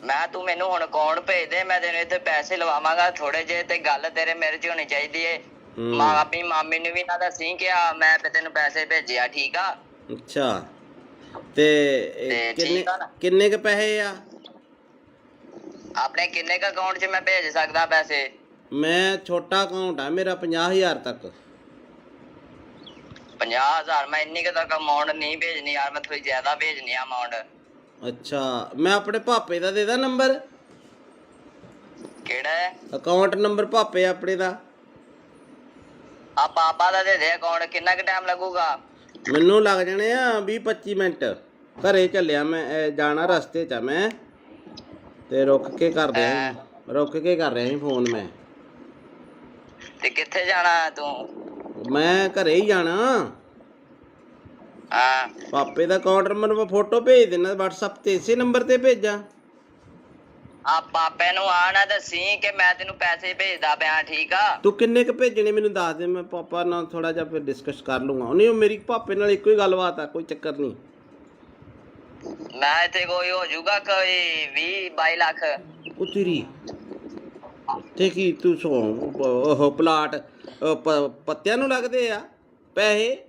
ਮੈਂ ਤੂੰ ਮੈਨੂੰ ਹੁਣ ਅਕਾਊਂਟ ਭੇਜ ਦੇ, ਮੈਂ ਤੈਨੂੰ ਇੱਥੇ ਪੈਸੇ ਲਵਾਵਾਂਗਾ ਥੋੜੇ ਜਿਹੇ। ਤੇ ਗੱਲ ਤੇਰੇ ਮੇਰੇ 'ਚ ਹੋਣੀ ਚਾਹੀਦੀ ਏ। ਆਪਣੀ ਮਾਮੀ ਨੂੰ ਵੀ ਨਾ ਦੱਸੀ ਕਿ ਮੈਂ ਤੈਨੂੰ ਪੈਸੇ ਭੇਜਿਆ, ਠੀਕ ਆ? ਅੱਛਾ ਤੇ ਠੀਕ ਆ ਨਾ? ਕਿੰਨੇ ਕ ਪੈਸੇ ਆ? ਆਪਣੇ ਕਿੰਨੇ ਕੁ ਅਕਾਊਂਟ 'ਚ ਮੈਂ ਭੇਜ ਸਕਦਾ ਪੈਸੇ? ਮੈਂ ਛੋਟਾ ਅਕਾਊਂਟ ਆ ਮੇਰਾ 50,000 ਤੱਕ। 50,000? ਮੈਂ ਇੰਨੀ ਕੁ ਤੱਕ ਅਮਾਊਂਟ ਨਹੀਂ ਭੇਜਣੀ ਯਾਰ, ਮੈਂ ਥੋੜੀ ਜ਼ਿਆਦਾ ਭੇਜਣੀ ਆ ਅਮਾਊਂਟ। ਅੱਛਾ ਮੈਂ ਆਪਣੇ ਪਾਪੇ ਦਾ ਦੇ ਦਾਂ ਨੰਬਰ? ਕਿਹੜਾ ਹੈ ਅਕਾਊਂਟ ਨੰਬਰ? ਪਾਪੇ ਆਪਣੇ ਦਾ। ਆ ਪਾਪਾ ਦਾ ਦੇ ਦੇ ਅਕਾਊਂਟ। ਕਿੰਨਾ ਕੁ ਟਾਈਮ ਲੱਗੂਗਾ? ਮੈਨੂੰ ਲੱਗ ਜਾਣੇ ਆ 20-25 ਮਿੰਟ। ਘਰੇ ਚੱਲਿਆ ਮੈਂ, ਜਾਣਾ ਰਸਤੇ 'ਚ ਆ ਮੈਂ, ਤੇ ਰੁਕ ਕੇ ਕਰ ਰਿਹਾ ਸੀ ਫੋਨ ਮੈਂ। ਤੇ ਕਿੱਥੇ ਜਾਣਾ ਤੂੰ? ਮੈਂ ਘਰੇ ਹੀ ਜਾਣਾ। ਹਾਂ ਪਾਪੇ ਦਾ ਅਕਾਊਂਟ ਨੰਬਰ ਮੈਂ ਫੋਟੋ ਭੇਜ ਦੇਣਾ WhatsApp ਤੇ, ਇਸੇ ਨੰਬਰ ਤੇ ਭੇਜਾਂ? ਆ ਪਾਪੇ ਨੂੰ ਆ ਨਾ ਦੱਸੀ ਕਿ ਮੈਂ ਤੈਨੂੰ ਪੈਸੇ ਭੇਜਦਾ ਪਿਆ, ਠੀਕ ਆ? ਤੂੰ ਕਿੰਨੇ ਕ ਭੇਜਣੇ ਮੈਨੂੰ ਦੱਸ ਦੇ, ਮੈਂ ਪਾਪਾ ਨਾਲ ਥੋੜਾ ਜਿਹਾ ਫਿਰ ਡਿਸਕਸ ਕਰ ਲੂੰਗਾ। ਨਹੀਂ ਮੇਰੀ ਪਾਪੇ ਨਾਲ ਇੱਕੋ ਹੀ ਗੱਲਬਾਤ ਆ, ਕੋਈ ਚੱਕਰ ਨਹੀਂ। ਮੈਂ ਇੱਥੇ ਕੋਈ ਹੋ ਜਾਊਗਾ ਕੋਈ 20-22 ਲੱਖ। ਉਹ ਤੇਰੀ ਤੇ ਕੀ ਤੂੰ ਉਹ ਪਲਾਟ ਪੱਤਿਆਂ ਨੂੰ ਲੱਗਦੇ ਆ ਪੈਸੇ?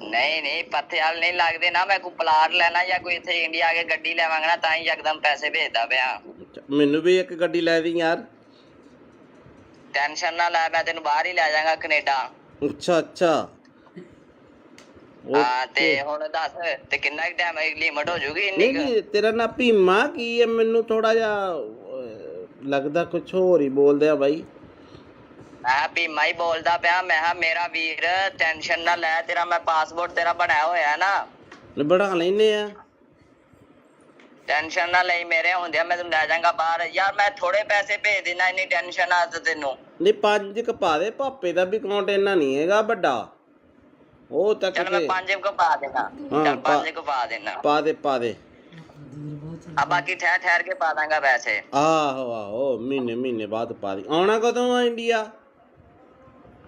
ਨਹੀਂ ਪੱਥੇ ਵਾਲ ਨਹੀਂ ਲੱਗਦੇ ਨਾ। ਮੈਂ ਕੋਈ ਪਲਾਟ ਲੈਣਾ ਜਾਂ ਕੋਈ ਇੱਥੇ ਇੰਡੀਆ ਆ ਕੇ ਗੱਡੀ ਲੈਵਾਂਗਾ ਨਾ, ਤਾਂ ਹੀ ਯਕਦਮ ਪੈਸੇ ਭੇਜਦਾ ਪਿਆ। ਮੈਨੂੰ ਵੀ ਇੱਕ ਗੱਡੀ ਲੈ ਦੀ ਯਾਰ। ਟੈਨਸ਼ਨ ਨਾ ਲੈ, ਮੈਂ ਤੈਨੂੰ ਬਾਹਰ ਹੀ ਲੈ ਜਾਵਾਂਗਾ, ਕੈਨੇਡਾ। ਅੱਛਾ ਹਾਂ ਤੇ ਹੁਣ ਦੱਸ, ਤੇ ਕਿੰਨਾ ਕੁ ਟਾਈਮ ਲਿਮਟ ਹੋ ਜੂਗੀ ਇੰਨੀ ਕੁ? ਨਹੀਂ ਤੇਰਾ ਨਾਂ ਭੀਮਾ ਕੀ ਹੈ? ਮੈਨੂੰ ਥੋੜਾ ਜਿਹਾ ਲੱਗਦਾ ਕੁਛ ਹੋਰ ਹੀ ਬੋਲਦੇ ਆ ਬਾਈ। ਮੈਂ ਭੀਮਾ ਹੀ ਬੋਲਦਾ ਪਿਆ। ਮੈਂ ਕਿਹਾ ਮੇਰਾ ਵੀਰ ਟੈਨਸ਼ਨ ਨਾ ਲੈ, ਤੇਰਾ ਮੈਂ ਪਾਸਪੋਰਟ ਤੇਰਾ ਬਣਾਇਆ ਹੋਇਆ ਨਾ। ਬਣਾ ਲੈਨੇ ਆ। ਟੈਨਸ਼ਨ ਨਾ ਲਈ, ਮੇਰੇ ਹੁੰਦਿਆਂ ਮੈਂ ਤੈਨੂੰ ਲੈ ਜਾਵਾਂਗਾ ਬਾਹਰ। ਯਾਰ ਮੈਂ ਥੋੜੇ ਪੈਸੇ ਭੇਜ ਦੇਣਾ, ਇੰਨੀ ਟੈਨਸ਼ਨ ਆ ਤੈਨੂੰ? ਨਹੀਂ 5 ਕ ਪਾ ਦੇ, ਪਾਪੇ ਦਾ ਵੀ ਅਕਾਊਂਟ ਇੰਨਾ ਨਹੀਂ ਹੈਗਾ ਵੱਡਾ। ਉਹ ਤੱਕ ਚੱਲ ਮੈਂ 5 ਕੁ ਪਾ ਦੇਣਾ। ਚੱਲ 5 ਕੁ ਪਾ ਦੇਣਾ। ਪਾ ਦੇ। ਆ ਬਾਕੀ ਠਹਿਰ ਕੇ ਪਾ ਦਾਂਗਾ ਪੈਸੇ। ਆਹੋ ਮਹੀਨੇ ਬਾਅਦ ਪਾ ਦੀ। ਆਉਣਾ ਕਦੋਂ ਆ ਇੰਡੀਆ?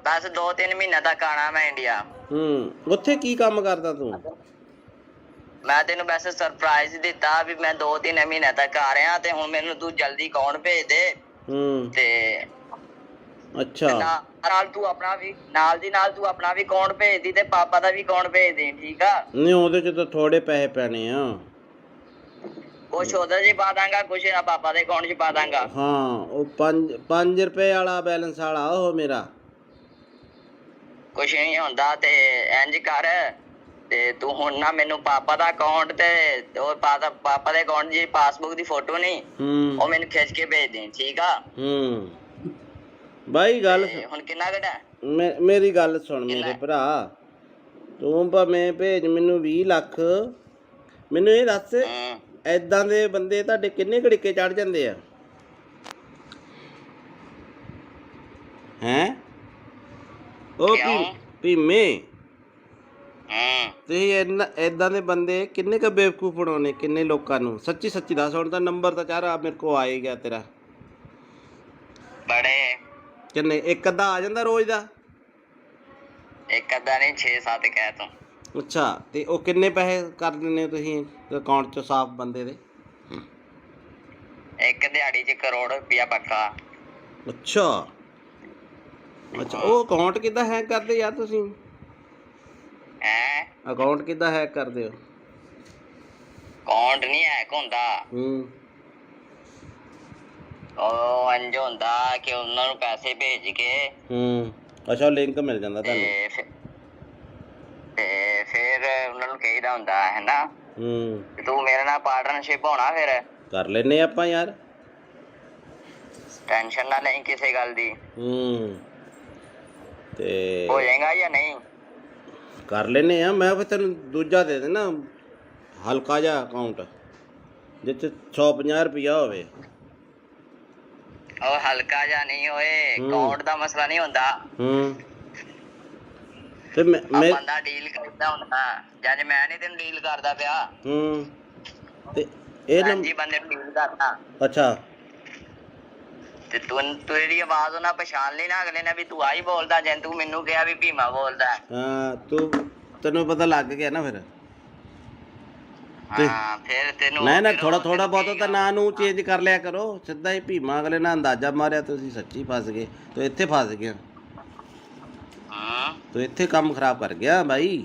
ਬਸ 2-3 ਮਹੀਨੇ ਤੱਕ ਆਣਾ ਮੈਂ ਇੰਡੀਆ। ਉੱਥੇ ਕੀ ਕੰਮ ਕਰਦਾ ਤੂੰ? ਮੈਂ ਤੈਨੂੰ ਵੈਸੇ ਸਰਪ੍ਰਾਈਜ਼ ਦਿੱਤਾ ਵੀ ਮੈਂ 2-3 ਮਹੀਨੇ ਤੱਕ ਆ ਰਿਹਾ, ਤੇ ਹੁਣ ਮੈਨੂੰ ਤੂੰ ਜਲਦੀ ਅਕਾਊਂਟ ਭੇਜ ਦੇ। ਤੇ ਅੱਛਾ ਨਾਲ ਤੂੰ ਆਪਣਾ ਵੀ ਨਾਲ ਦੀ ਨਾਲ ਤੂੰ ਆਪਣਾ ਵੀ ਅਕਾਊਂਟ ਭੇਜ ਦੀ, ਤੇ ਪਾਪਾ ਦਾ ਵੀ ਅਕਾਊਂਟ ਭੇਜ ਦੇ, ਠੀਕ ਆ? ਨਹੀਂ ਉਹਦੇ ਚ ਤਾਂ ਥੋੜੇ ਪੈਸੇ ਪੈਣੇ ਆ। ਕੁਛ ਉਹਦੇ 'ਚ ਪਾ ਦਾਂਗਾ, ਕੁਛ ਪਾਪਾ ਦੇ ਅਕਾਊਂਟ 'ਚ ਪਾ ਦਾਂਗਾ। ਹਾਂ ਉਹ 5 ਰੁਪਏ ਵਾਲਾ ਬੈਲੈਂਸ ਵਾਲਾ ਉਹ ਮੇਰਾ। ਕੁਛ ਨਹੀਂ ਹੁੰਦਾ। ਤੇ ਇੰਝ ਕਰ, ਤੇ ਤੂੰ ਹੁਣ ਨਾ ਮੈਨੂੰ ਪਾਪਾ ਦਾ ਅਕਾਊਂਟ ਤੇ ਉਹ ਪਾਪਾ ਦੇ ਅਕਾਊਂਟ ਦੀ ਪਾਸਬੁੱਕ ਦੀ ਫੋਟੋ ਨਹੀਂ, ਉਹ ਮੈਨੂੰ ਖਿੱਚ ਕੇ ਭੇਜ ਦੇ, ਠੀਕ ਆ? ਬਾਈ ਗੱਲ ਹੁਣ ਕਿੰਨਾ ਘਟਾ? ਮੇਰੀ ਗੱਲ ਸੁਣ ਮੇਰੇ ਭਰਾ, ਤੂੰ ਭਾਵੇਂ ਭੇਜ ਮੈਨੂੰ 20 ਲੱਖ। ਮੈਨੂੰ ਇਹ ਦੱਸ, ਏਦਾਂ ਦੇ ਬੰਦੇ ਤੁਹਾਡੇ ਕਿੰਨੇ ਘੜੀਕੇ ਚੜ ਜਾਂਦੇ ਆ? ਹੈਂ ਉਹ ਭੀਮੇ, ਤੁਸੀਂ ਏਦਾਂ ਦੇ ਬੰਦੇ ਕਿੰਨੇ ਕ ਬੇਵਕੂਫ ਬਣਾਉਣੇ? ਕਿੰਨੇ ਲੋਕਾਂ ਨੂੰ? ਸੱਚੀ ਦੱਸ। ਹੁਣ ਤਾਂ ਨੰਬਰ ਤਾਂ ਚਾਰਾ ਮੇਰੇ ਕੋਲ ਆ ਹੀ ਗਿਆ ਤੇਰਾ। ਬੜੇ ਕਿੰਨੇ? ਇੱਕ ਅੱਧਾ ਆ ਜਾਂਦਾ ਰੋਜ਼ ਦਾ? ਇੱਕ ਅੱਧਾ ਨਹੀਂ, 6-7 ਕਹਿ ਤੂੰ। ਅੱਛਾ ਤੇ ਉਹ ਕਿੰਨੇ ਪੈਸੇ ਕਰ ਦਿੰਦੇ ਹੋ ਤੁਸੀਂ ਅਕਾਊਂਟ 'ਚ ਸਾਫ਼ ਬੰਦੇ ਦੇ? ਇੱਕ ਦਿਹਾੜੀ 'ਚ 1 ਕਰੋੜ ਰੁਪਇਆ ਪੱਕਾ। ਅੱਛਾ ਉਹ ਅਕਾਊਂਟ ਕਿੱਦਾਂ ਹੈਕ ਕਰਦੇ ਯਾਰ ਤੁਸੀਂ? ਅਕਾਊਂਟ ਕਿੱਦਾਂ ਹੈਕ ਕਰਦੇ ਹੋ? ਅਕਾਊਂਟ ਨਹੀਂ ਹੈਕ ਹੁੰਦਾ। ਉਹ ਇੰਝ ਹੁੰਦਾ ਕਿ ਉਹਨਾਂ ਨੂੰ ਪੈਸੇ ਭੇਜ ਕੇ ਅੱਛਾ ਲਿੰਕ ਮਿਲ ਜਾਂਦਾ ਤੁਹਾਨੂੰ, ਤੇ ਫਿਰ ਉਹਨਾਂ ਨੂੰ ਕਹੀਦਾ ਹੁੰਦਾ ਹੈ ਨਾ ਤੂੰ ਮੇਰੇ ਨਾਲ ਪਾਰਟਨਰਸ਼ਿਪ ਹੋਣਾ, ਫਿਰ ਕਰ ਲੈਨੇ ਆਪਾਂ ਯਾਰ। ਟੈਨਸ਼ਨ ਨਾ ਲਈ ਕਿਸੇ ਗੱਲ ਦੀ। ਤੇ ਹੋ ਜਾਏਗਾ ਜਾਂ ਨਹੀਂ? ਕਰ ਲੈਨੇ ਆ। ਮੈਂ ਫਿਰ ਤੈਨੂੰ ਦੂਜਾ ਦੇ ਦੇਣਾ ਹਲਕਾ ਜਿਹਾ ਅਕਾਊਂਟ, ਜਿਸ 'ਚ 150 ਰੁਪਇਆ ਹੋਵੇ। ਉਹ ਹਲਕਾ ਜਿਹਾ ਨਹੀਂ ਹੋਏ, ਅਕਾਊਂਟ ਦਾ ਮਸਲਾ ਨਹੀਂ ਹੁੰਦਾ। ਤੇ ਬੰਦਾ ਡੀਲ ਕਰਦਾ ਹੁੰਦਾ, ਜਦ ਮੈਂ ਨਹੀਂ ਤੈਨੂੰ ਡੀਲ ਕਰਦਾ ਪਿਆ। ਤੇ ਇਹ ਬੰਦੇ ਨੂੰ ਡੀਲ ਕਰਦਾ। ਅੱਛਾ ਤੇ ਤੇਰੀ ਆਵਾਜ਼ ਉਹਨਾਂ ਪਛਾਣ ਲਈ ਨਾ ਅਗਲੇ ਨੇ ਵੀ ਤੂੰ ਆਹੀ ਬੋਲਦਾ ਜੇ ਤੂੰ ਮੈਨੂੰ ਕਿਹਾ ਵੀ ਭੀਮਾ ਬੋਲਦਾ। ਹਾਂ ਤੈਨੂੰ ਪਤਾ ਲੱਗ ਗਿਆ ਨਾ ਫਿਰ। ਹਾਂ ਫਿਰ ਤੈਨੂੰ ਨਾ ਫਿਰ ਥੋੜਾ ਉਹ ਥੋੜਾ ਤੈਨੂੰ ਬਹੁਤ ਤਾਂ ਕਹੇਗਾ। ਨਾਂ ਨੂੰ ਚੇਂਜ ਕਰ ਲਿਆ ਕਰੋ। ਸਿੱਧਾ ਹੀ ਭੀਮਾ ਅਗਲੇ ਨਾਲ ਅੰਦਾਜ਼ਾ ਮਾਰਿਆ ਤੁਸੀਂ ਸੱਚੀ ਫਸ ਗਏ। ਤੂੰ ਇੱਥੇ ਫਸ ਗਿਆ। ਹਾਂ ਤੂੰ ਇੱਥੇ ਕੰਮ ਖਰਾਬ ਕਰ ਗਿਆ ਬਾਈ।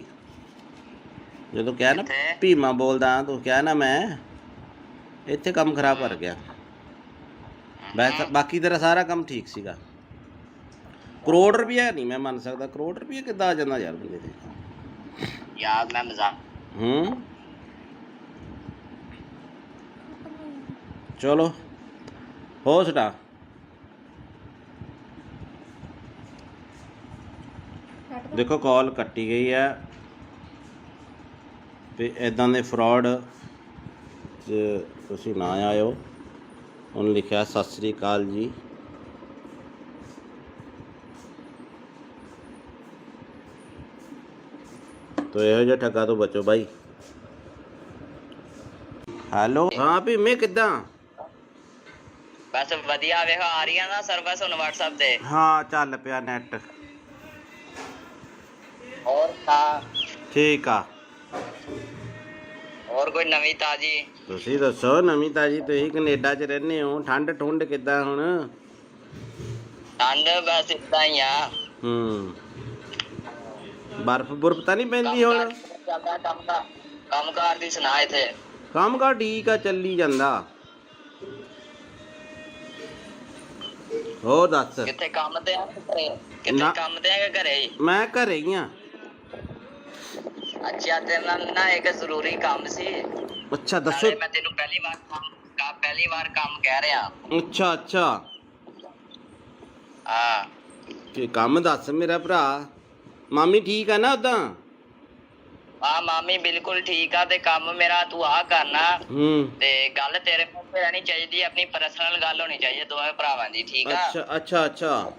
ਜਦੋਂ ਕਿਹਾ ਨਾ ਕਿੱਥੇ? ਭੀਮਾ ਬੋਲਦਾ ਤੂੰ ਕਿਹਾ ਨਾ ਮੈਂ, ਇੱਥੇ ਕੰਮ ਖਰਾਬ ਕਰ ਗਿਆ। ਬਾਕੀ ਤੇਰਾ ਸਾਰਾ ਕੰਮ ਠੀਕ ਸੀਗਾ। ਕਰੋੜ ਰੁਪਇਆ ਨਹੀਂ ਮੈਂ ਮੰਨ ਸਕਦਾ। ਕਰੋੜ ਰੁਪਇਆ ਕਿੱਦਾਂ ਆ ਜਾਂਦਾ ਯਾਰ ਬੰਦੇ ਤੇ। ਯਾਰ ਮੈਂ ਮਜ਼ਾਕ ਚਲੋ ਹੋ ਸਟਾ। ਦੇਖੋ ਕਾਲ ਕੱਟੀ ਗਈ ਹੈ ਤੇ ਇਦਾਂ ਦੇ ਫਰਾਡ 'ਚ ਤੁਸੀਂ ਨਾ ਆਇਓ। ਉਹਨੇ ਲਿਖਿਆ ਸਤਿ ਸ੍ਰੀ ਅਕਾਲ ਜੀ। ਤੋ ਇਹੋ ਜਿਹਾ ਠੱਗਾ ਤੋਂ ਬਚੋ ਬਾਈ। ਹੈਲੋ ਹਾਂ ਭੀਮੇ ਕਿੱਦਾਂ? ਬਸ ਵਧੀਆ ਵੇਖ ਆ ਰਹੀ ਆ ਨਾ ਸਰਵਿਸ ਹੁਣ WhatsApp ਤੇ। ਹਾਂ ਚੱਲ ਪਿਆ ਨੈਟ। ਹੋਰ ਤਾਂ ਠੀਕ ਆ। ਹੋਰ ਕੋਈ ਨਵੀਂ ਤਾਜੀ? ਤੁਸੀਂ ਦੱਸੋ ਨਵੀਂ ਤਾਜੀ। ਤੁਸੀਂ ਕੈਨੇਡਾ 'ਚ ਰਹਿੰਦੇ ਹੋ। ਠੰਡ ਠੁੰਡ ਕਿੱਦਾਂ ਹੁਣ? ਠੰਡ ਬਸ ਇਦਾਂ ਹੀ ਆ। ਬਰਫ਼ ਬੁਰਫ਼ ਤਾਂ ਨਹੀਂ ਪੈਂਦੀ ਹੁਣ? ਕੰਮ ਕਾਰ ਦੀ ਸੁਣਾ ਇੱਥੇ। ਕੰਮ ਕਾਰ ਠੀਕ ਆ ਚੱਲੀ ਜਾਂਦਾ। ਹੋਰ ਦੱਸ। ਕਿੱਥੇ ਕੰਮ ਤੇ ਆ ਕਿ ਘਰੇ? ਕਿੱਥੇ ਨਾ। ਕੰਮ ਤੇ ਆ ਕਿ ਘਰੇ ਹੀ? ਮੈਂ ਘਰੇ ਹੀ ਆ। ਅੱਛਾ ਤੇਰੇ ਨਾਲ ਨਾ ਇੱਕ ਜ਼ਰੂਰੀ ਕੰਮ ਸੀ। ਅੱਛਾ ਦੱਸੋ। ਮੈਂ ਤੈਨੂੰ ਪਹਿਲੀ ਵਾਰ ਕੰਮ ਕਹਿ ਰਿਹਾ। ਅੱਛਾ ਅੱਛਾ ਹਾਂ ਤੇ ਕੰਮ ਦੱਸ ਮੇਰਾ ਭਰਾ। ਮਾਮੀ ਠੀਕ ਆ ਨਾ ਉਦਾਂ? ਹਾਂ ਮਾਮੀ ਬਿਲਕੁਲ ਠੀਕ ਆ। ਤੇ ਕੰਮ ਮੇਰਾ ਤੂੰ ਆ ਕਰਨਾ ਤੇ ਗੱਲ ਤੇਰੇ ਮੂੰਹ ਤੇ ਰਹਿਣੀ ਚਾਹੀਦੀ। ਆਪਣੀ ਪਰਸਨਲ ਗੱਲ ਹੋਣੀ ਚਾਹੀਦੀ ਦੋਵੇਂ ਭਰਾਵਾਂ ਦੀ। ਠੀਕ ਆ? ਅੱਛਾ ਅੱਛਾ ਅੱਛਾ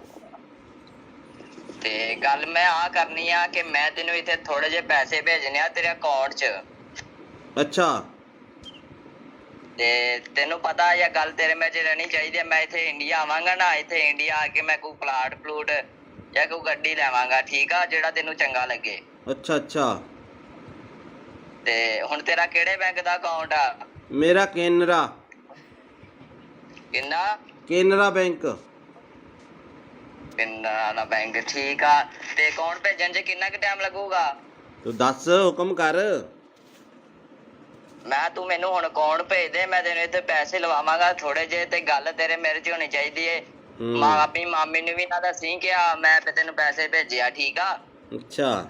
ਤੇ ਗੱਲ ਮੈਂ ਆ ਕਰਨੀ ਆ ਕਿ ਮੈਂ ਤੈਨੂੰ ਇੱਥੇ ਥੋੜੇ ਜਿਹੇ ਪੈਸੇ ਭੇਜਣੇ ਆ ਤੇਰੇ ਅਕਾਊਂਟ 'ਚ। ਅੱਛਾ ਤੇ ਤੈਨੂੰ ਪਤਾ ਇਹ ਗੱਲ ਤੇਰੇ ਮੇਰੇ 'ਚ ਰਹਿਣੀ ਚਾਹੀਦੀ। ਮੈਂ ਇੱਥੇ ਇੰਡੀਆ ਆਵਾਂਗਾ ਨਾ, ਇੱਥੇ ਇੰਡੀਆ ਆ ਕੇ ਮੈਂ ਕੋਈ ਪਲਾਟ ਜਾਂ ਕੋਈ ਗੱਡੀ ਲੈਵਾਂਗਾ। ਠੀਕ ਆ? ਜਿਹੜਾ ਤੈਨੂੰ ਚੰਗਾ ਲੱਗੇ। ਅੱਛਾ ਅੱਛਾ ਤੇ ਹੁਣ ਤੇਰਾ ਕਿਹੜੇ ਬੈਂਕ ਦਾ ਅਕਾਊਂਟ ਆ? ਮੇਰਾ ਕੇਨਰਾ। ਕਿੰਨਾ? ਕੇਨਰਾ ਬੈਂਕ। ਕੇਨਰਾ ਬੈਂਕ ਠੀਕ ਆ। ਤੇ ਅਕਾਊਂਟ ਭੇਜਣ 'ਚ ਕਿੰਨਾ ਕੁ ਟਾਈਮ ਲੱਗੂਗਾ? ਤੂੰ ਦੱਸ ਹੁਕਮ ਕਰ। ਮੈਂ ਤੂੰ ਮੈਨੂੰ ਹੁਣ ਅਕਾਊਂਟ ਭੇਜ ਦੇ। ਮੈਂ ਤੈਨੂੰ ਇੱਥੇ ਪੈਸੇ ਲਵਾਵਾਂਗਾ ਥੋੜੇ ਜਿਹੇ। ਤੇ ਗੱਲ ਤੇਰੇ ਮੇਰੇ 'ਚ ਹੋਣੀ ਚਾਹੀਦੀ ਏ। ਆਪਣੀ ਮਾਮੀ ਨੂੰ ਵੀ ਨਾ ਦੱਸੀ ਕਿ ਮੈਂ ਤੈਨੂੰ ਪੈਸੇ ਭੇਜਿਆ। ਠੀਕ ਆ? ਅੱਛਾ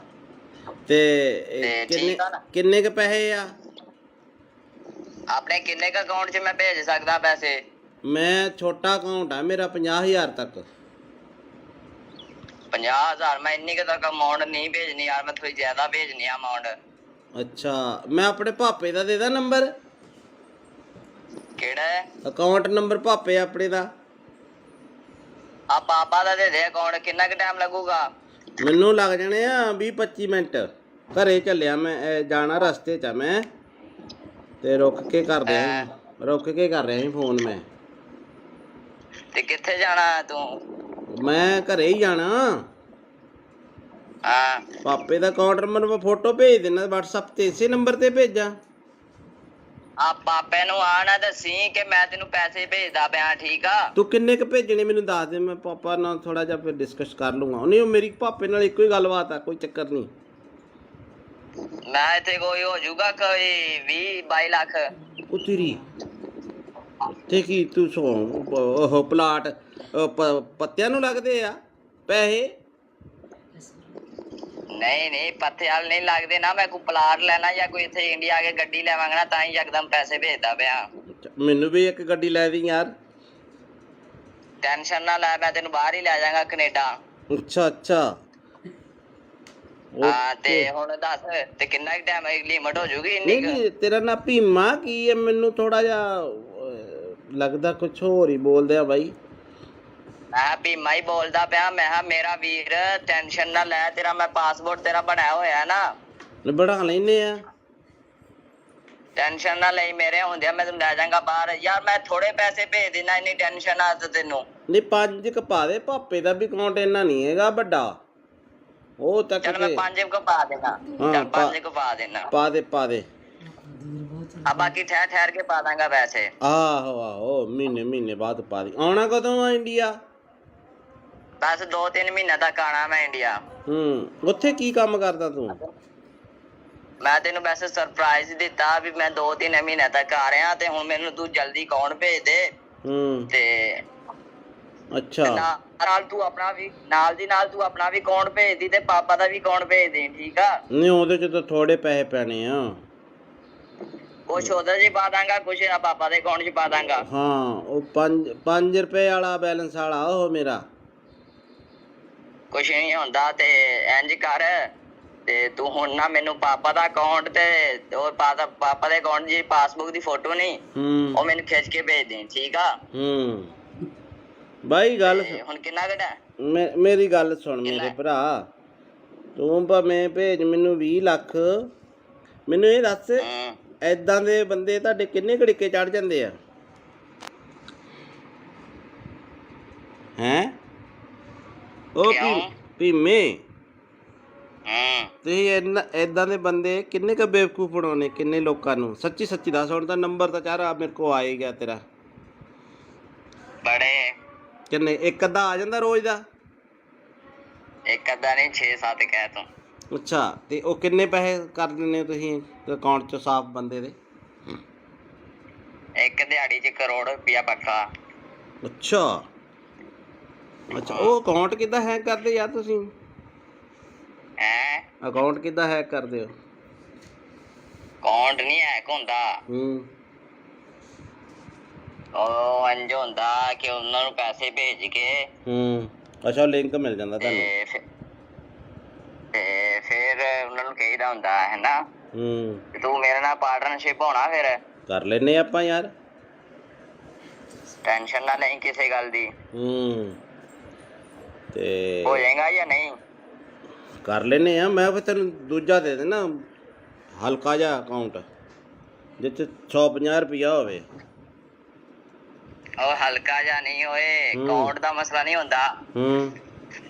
ਤੇ ਠੀਕ ਆ ਨਾ? ਕਿੰਨੇ ਕ ਪੈਸੇ ਆ? ਆਪਣੇ ਕਿੰਨੇ ਕ ਅਕਾਊਂਟ 'ਚ ਮੈਂ ਭੇਜ ਸਕਦਾ ਪੈਸੇ? ਮੈਂ ਛੋਟਾ ਅਕਾਊਂਟ ਆ ਮੇਰਾ 50,000 ਤੱਕ। 50,000? ਮੈਂ ਇੰਨੀ ਕੁ ਤੱਕ ਅਮਾਊਂਟ ਨਹੀਂ ਭੇਜਣੀ ਯਾਰ। ਮੈਂ ਥੋੜੀ ਜ਼ਿਆਦਾ ਭੇਜਣੀ ਆ ਅਮਾਊਂਟ। ਅੱਛਾ ਮੈਂ ਆਪਣੇ ਭਾਪੇ ਦਾ ਦੇ ਦਾਂ ਨੰਬਰ? ਕਿਹੜਾ ਅਕਾਊਂਟ ਨੰਬਰ ਭਾਪੇ ਆਪਣੇ ਦਾ? ਆ ਪਾਪਾ ਦਾ ਦੇ ਦੇ ਅਕਾਊਂਟ। ਕਿੰਨਾ ਕੁ ਟਾਈਮ ਲੱਗੂਗਾ? ਮੈਨੂੰ ਲੱਗ ਜਾਣੇ ਆ 20-25 ਮਿੰਟ। ਘਰੇ ਚੱਲਿਆ ਮੈਂ। ਜਾਣਾ ਰਸਤੇ 'ਚ ਆ ਮੈਂ। ਤੇ ਰੁਕ ਕੇ ਕਰ ਰਿਹਾ ਸੀ ਫੋਨ ਮੈਂ। ਤੇ ਕਿੱਥੇ ਜਾਣਾ ਤੂੰ? ਮੈਂ ਘਰੇ ਹੀ ਜਾਣਾ। ਹਾਂ ਪਾਪੇ ਦਾ ਅਕਾਊਂਟ ਨੰਬਰ ਮੈਂ ਫੋਟੋ ਭੇਜ ਦੇਣਾ WhatsApp ਤੇ। ਇਸੇ ਨੰਬਰ ਤੇ ਭੇਜਾਂ? ਆ ਪਾਪੇ ਨੂੰ ਆ ਨਾ ਦੱਸੀ ਕਿ ਮੈਂ ਤੈਨੂੰ ਪੈਸੇ ਭੇਜਦਾ ਪਿਆ। ਠੀਕ ਆ? ਤੂੰ ਕਿੰਨੇ ਕ ਭੇਜਣੇ ਮੈਨੂੰ ਦੱਸ ਦੇ। ਮੈਂ ਪਾਪਾ ਨਾਲ ਥੋੜਾ ਜਿਹਾ ਫਿਰ ਡਿਸਕਸ ਕਰ ਲੂੰਗਾ। ਨਹੀਂ ਮੇਰੀ ਪਾਪੇ ਨਾਲ ਇੱਕੋ ਹੀ ਗੱਲਬਾਤ ਆ। ਕੋਈ ਚੱਕਰ ਨਹੀਂ। ਮੈਂ ਇੱਥੇ ਕੋਈ ਹੋ ਜਾਊਗਾ ਕੋਈ 20-22 ਲੱਖ। ਉਹ ਤੇਰੀ ਤੇ ਕੀ ਤੂੰ ਉਹ ਪਲਾਟ ਪੱਤਿਆਂ ਨੂੰ ਲੱਗਦੇ ਆ ਪੈਸੇ? ਨਹੀਂ ਪੱਥੇ ਵਾਲ ਨਹੀਂ ਲੱਗਦੇ ਨਾ। ਮੈਂ ਕੋਈ ਪਲਾਟ ਲੈਣਾ ਜਾਂ ਕੋਈ ਇੱਥੇ ਇੰਡੀਆ ਆ ਕੇ ਗੱਡੀ ਲੈਵਾਂਗਾ ਨਾ ਤਾਂ ਹੀ ਯਕਦਮ ਪੈਸੇ ਭੇਜਦਾ ਪਿਆ। ਮੈਨੂੰ ਵੀ ਇੱਕ ਗੱਡੀ ਲੈ ਦੀ ਯਾਰ। ਟੈਨਸ਼ਨ ਨਾ ਲੈ। ਮੈਂ ਤੈਨੂੰ ਬਾਹਰ ਹੀ ਲੈ ਜਾਵਾਂਗਾ ਕੈਨੇਡਾ। ਅੱਛਾ ਅੱਛਾ ਹਾਂ ਤੇ ਹੁਣ ਦੱਸ ਤੇ ਕਿੰਨਾ ਕੁ ਟਾਈਮ ਲਿਮਟ ਹੋ ਜੂਗੀ ਇੰਨੀ ਕੁ? ਨਹੀਂ ਤੇਰਾ ਨਾਂ ਭੀਮਾ ਕੀ ਹੈ? ਮੈਨੂੰ ਥੋੜਾ ਜਿਹਾ ਲੱਗਦਾ ਕੁਛ ਹੋਰ ਹੀ ਬੋਲਦੇ ਆ ਬਾਈ। ਮੈਂ ਭੀਮਾ ਹੀ ਬੋਲਦਾ ਪਿਆ। ਮੈਂ ਕਿਹਾ ਮੇਰਾ ਵੀਰ ਟੈਨਸ਼ਨ ਨਾ ਲੈ। ਤੇਰਾ ਮੈਂ ਪਾਸਪੋਰਟ ਤੇਰਾ ਬਣਾਇਆ ਹੋਇਆ ਨਾ। ਬਣਾ ਲੈਨੇ ਆ। ਟੈਨਸ਼ਨ ਨਾ ਲਈ। ਮੇਰੇ ਹੁੰਦਿਆਂ ਮੈਂ ਤੈਨੂੰ ਲੈ ਜਾਵਾਂਗਾ ਬਾਹਰ। ਯਾਰ ਮੈਂ ਥੋੜੇ ਪੈਸੇ ਭੇਜ ਦੇਣਾ। ਇੰਨੀ ਟੈਨਸ਼ਨ ਆ ਤੈਨੂੰ? ਨਹੀਂ 5 ਕ ਪਾ ਦੇ, ਪਾਪੇ ਦਾ ਵੀ ਅਕਾਊਂਟ ਇੰਨਾ ਨਹੀਂ ਹੈਗਾ ਵੱਡਾ, ਉਹ ਤਾਂ ਚਲ ਮੈਂ ਕਿਤੇ 5 ਕੋ ਪਾ ਦੇਣਾ। ਹਾਂ, ਚਲ 5 ਕੋ ਪਾ ਦੇਣਾ। ਪਾ ਦੇ ਪਾ ਦੇ। ਆ ਬਾਕੀ ਠਹਿਰ ਠਹਿਰ ਕੇ ਪਾ ਦਾਂਗਾ ਪੈਸੇ। ਆਹੋ ਆਹੋ, ਮਹੀਨੇ ਬਾਅਦ ਪਾ ਦੀ। ਆਉਣਾ ਕਦੋਂ ਆ ਇੰਡੀਆ? ਬਸ 2-3 ਮਹੀਨੇ ਤੱਕ ਆਣਾ ਮੈਂ ਇੰਡੀਆ। ਉੱਥੇ ਕੀ ਕੰਮ ਕਰਦਾ ਤੂੰ? ਮੈਂ ਤੈਨੂੰ ਵੈਸੇ ਸਰਪ੍ਰਾਈਜ਼ ਦਿੱਤਾ ਵੀ ਮੈਂ 2-3 ਮਹੀਨੇ ਤੱਕ ਆ ਰਿਹਾ, ਤੇ ਹੁਣ ਮੈਨੂੰ ਤੂੰ ਜਲਦੀ ਅਕਾਊਂਟ ਭੇਜ ਦੇ। ਤੇ ਅੱਛਾ, ਨਾਲ ਤੂੰ ਆਪਣਾ ਵੀ ਨਾਲ ਦੀ ਨਾਲ ਤੂੰ ਆਪਣਾ ਵੀ ਅਕਾਊਂਟ ਭੇਜ ਦੀ ਤੇ ਪਾਪਾ ਦਾ ਵੀ ਅਕਾਊਂਟ ਭੇਜ ਦੇ, ਠੀਕ ਆ? ਨਹੀਂ ਉਹਦੇ ਚ ਤਾਂ ਥੋੜੇ ਪੈਸੇ ਪੈਣੇ ਆ। ਕੁਛ ਉਹਦੇ ਚ ਪਾ ਦਾਂਗਾ, ਕੁਛ ਪਾਪਾ ਦੇ ਅਕਾਊਂਟ ਚ ਪਾ ਦਾਂਗਾ। ਹਾਂ, ਉਹ 5 ਰੁਪਏ ਵਾਲਾ ਬੈਲੈਂਸ ਵਾਲਾ ਉਹ ਮੇਰਾ। ਕੁਛ ਨਹੀਂ ਹੁੰਦਾ, ਤੇ ਇੰਜ ਕਰ, ਤੇ ਤੂੰ ਹੁਣ ਨਾ ਮੈਨੂੰ ਪਾਪਾ ਦਾ ਅਕਾਊਂਟ ਤੇ ਉਹ ਪਾਪਾ ਦੇ ਅਕਾਊਂਟ ਦੀ ਪਾਸਬੁੱਕ ਦੀ ਫੋਟੋ ਨਹੀਂ, ਉਹ ਮੈਨੂੰ ਖਿੱਚ ਕੇ ਭੇਜ ਦੇ, ਠੀਕ ਆ? ਬਾਈ ਗੱਲ ਹੁਣ ਕਿੰਨਾ ਘਟਾ? ਮੇਰੀ ਗੱਲ ਸੁਣ ਮੇਰੇ ਭਰਾ, ਤੂੰ ਭਾਵੇਂ ਭੇਜ ਮੈਨੂੰ 20 ਲੱਖ, ਮੈਨੂੰ ਇਹ ਦੱਸ ਏਦਾਂ ਦੇ ਬੰਦੇ ਤੁਹਾਡੇ ਕਿੰਨੇ ਘੜੀਕੇ ਚੜ ਜਾਂਦੇ ਆ? ਹੈਂ ਉਹ ਭੀਮੇ, ਤੁਸੀਂ ਏਦਾਂ ਦੇ ਬੰਦੇ ਕਿੰਨੇ ਕ ਬੇਵਕੂਫ ਬਣਾਉਣੇ, ਕਿੰਨੇ ਲੋਕਾਂ ਨੂੰ? ਸੱਚੀ ਸੱਚੀ ਦੱਸ। ਹੁਣ ਤਾਂ ਨੰਬਰ ਤਾਂ ਚਾਰ ਮੇਰੇ ਕੋਲ ਆ ਹੀ ਗਿਆ ਤੇਰਾ। ਬੜੇ ਕਿੰਨੇ? ਇੱਕ ਅੱਧਾ ਆ ਜਾਂਦਾ ਰੋਜ਼ ਦਾ? ਇੱਕ ਅੱਧਾ ਨਹੀਂ, 6-7 ਕਹਿ ਤੂੰ। ਅੱਛਾ, ਤੇ ਉਹ ਕਿੰਨੇ ਪੈਸੇ ਕਰ ਦਿੰਦੇ ਹੋ ਤੁਸੀਂ ਅਕਾਊਂਟ 'ਚ ਸਾਫ਼ ਬੰਦੇ ਦੇ? ਇੱਕ ਦਿਹਾੜੀ 'ਚ 1 ਕਰੋੜ ਰੁਪਇਆ ਪੱਕਾ। ਅੱਛਾ ਅੱਛਾ, ਉਹ ਅਕਾਊਂਟ ਕਿੱਦਾਂ ਹੈਕ ਕਰਦੇ ਯਾਰ ਤੁਸੀਂ? ਹੈਂ? ਅਕਾਊਂਟ ਕਿੱਦਾਂ ਹੈਕ ਕਰਦੇ ਹੋ? ਅਕਾਊਂਟ ਨਹੀਂ ਹੈਕ ਹੁੰਦਾ। ਉਹ ਇੰਝ ਹੁੰਦਾ ਕਿ ਉਹਨਾਂ ਨੂੰ ਪੈਸੇ ਭੇਜ ਕੇ ਅੱਛਾ, ਲਿੰਕ ਮਿਲ ਜਾਂਦਾ ਤੁਹਾਨੂੰ? ਤੇ ਫਿਰ ਉਹਨਾਂ ਨੂੰ ਕਹੀਦਾ ਹੁੰਦਾ ਹੈ ਨਾ, ਤੂੰ ਮੇਰੇ ਨਾਲ ਪਾਰਟਨਰਸ਼ਿਪ ਹੋਣਾ, ਫਿਰ ਕਰ ਲੈਨੇ ਆਪਾਂ ਯਾਰ। ਟੈਨਸ਼ਨ ਨਾ ਲਈ ਕਿਸੇ ਗੱਲ ਦੀ। ਤੇ ਹੋ ਜਾਏਗਾ ਜਾਂ ਨਹੀਂ? ਕਰ ਲੈਨੇ ਆ। ਮੈਂ ਫਿਰ ਤੈਨੂੰ ਦੂਜਾ ਦੇ ਦੇਣਾ, ਹਲਕਾ ਜਿਹਾ ਅਕਾਊਂਟ ਜਿਹ 'ਚ 150 ਰੁਪਇਆ ਹੋਵੇ। ਉਹ ਹਲਕਾ ਜਿਹਾ ਨਹੀਂ ਹੋਏ, ਅਕਾਊਂਟ ਦਾ ਮਸਲਾ ਨਹੀਂ ਹੁੰਦਾ।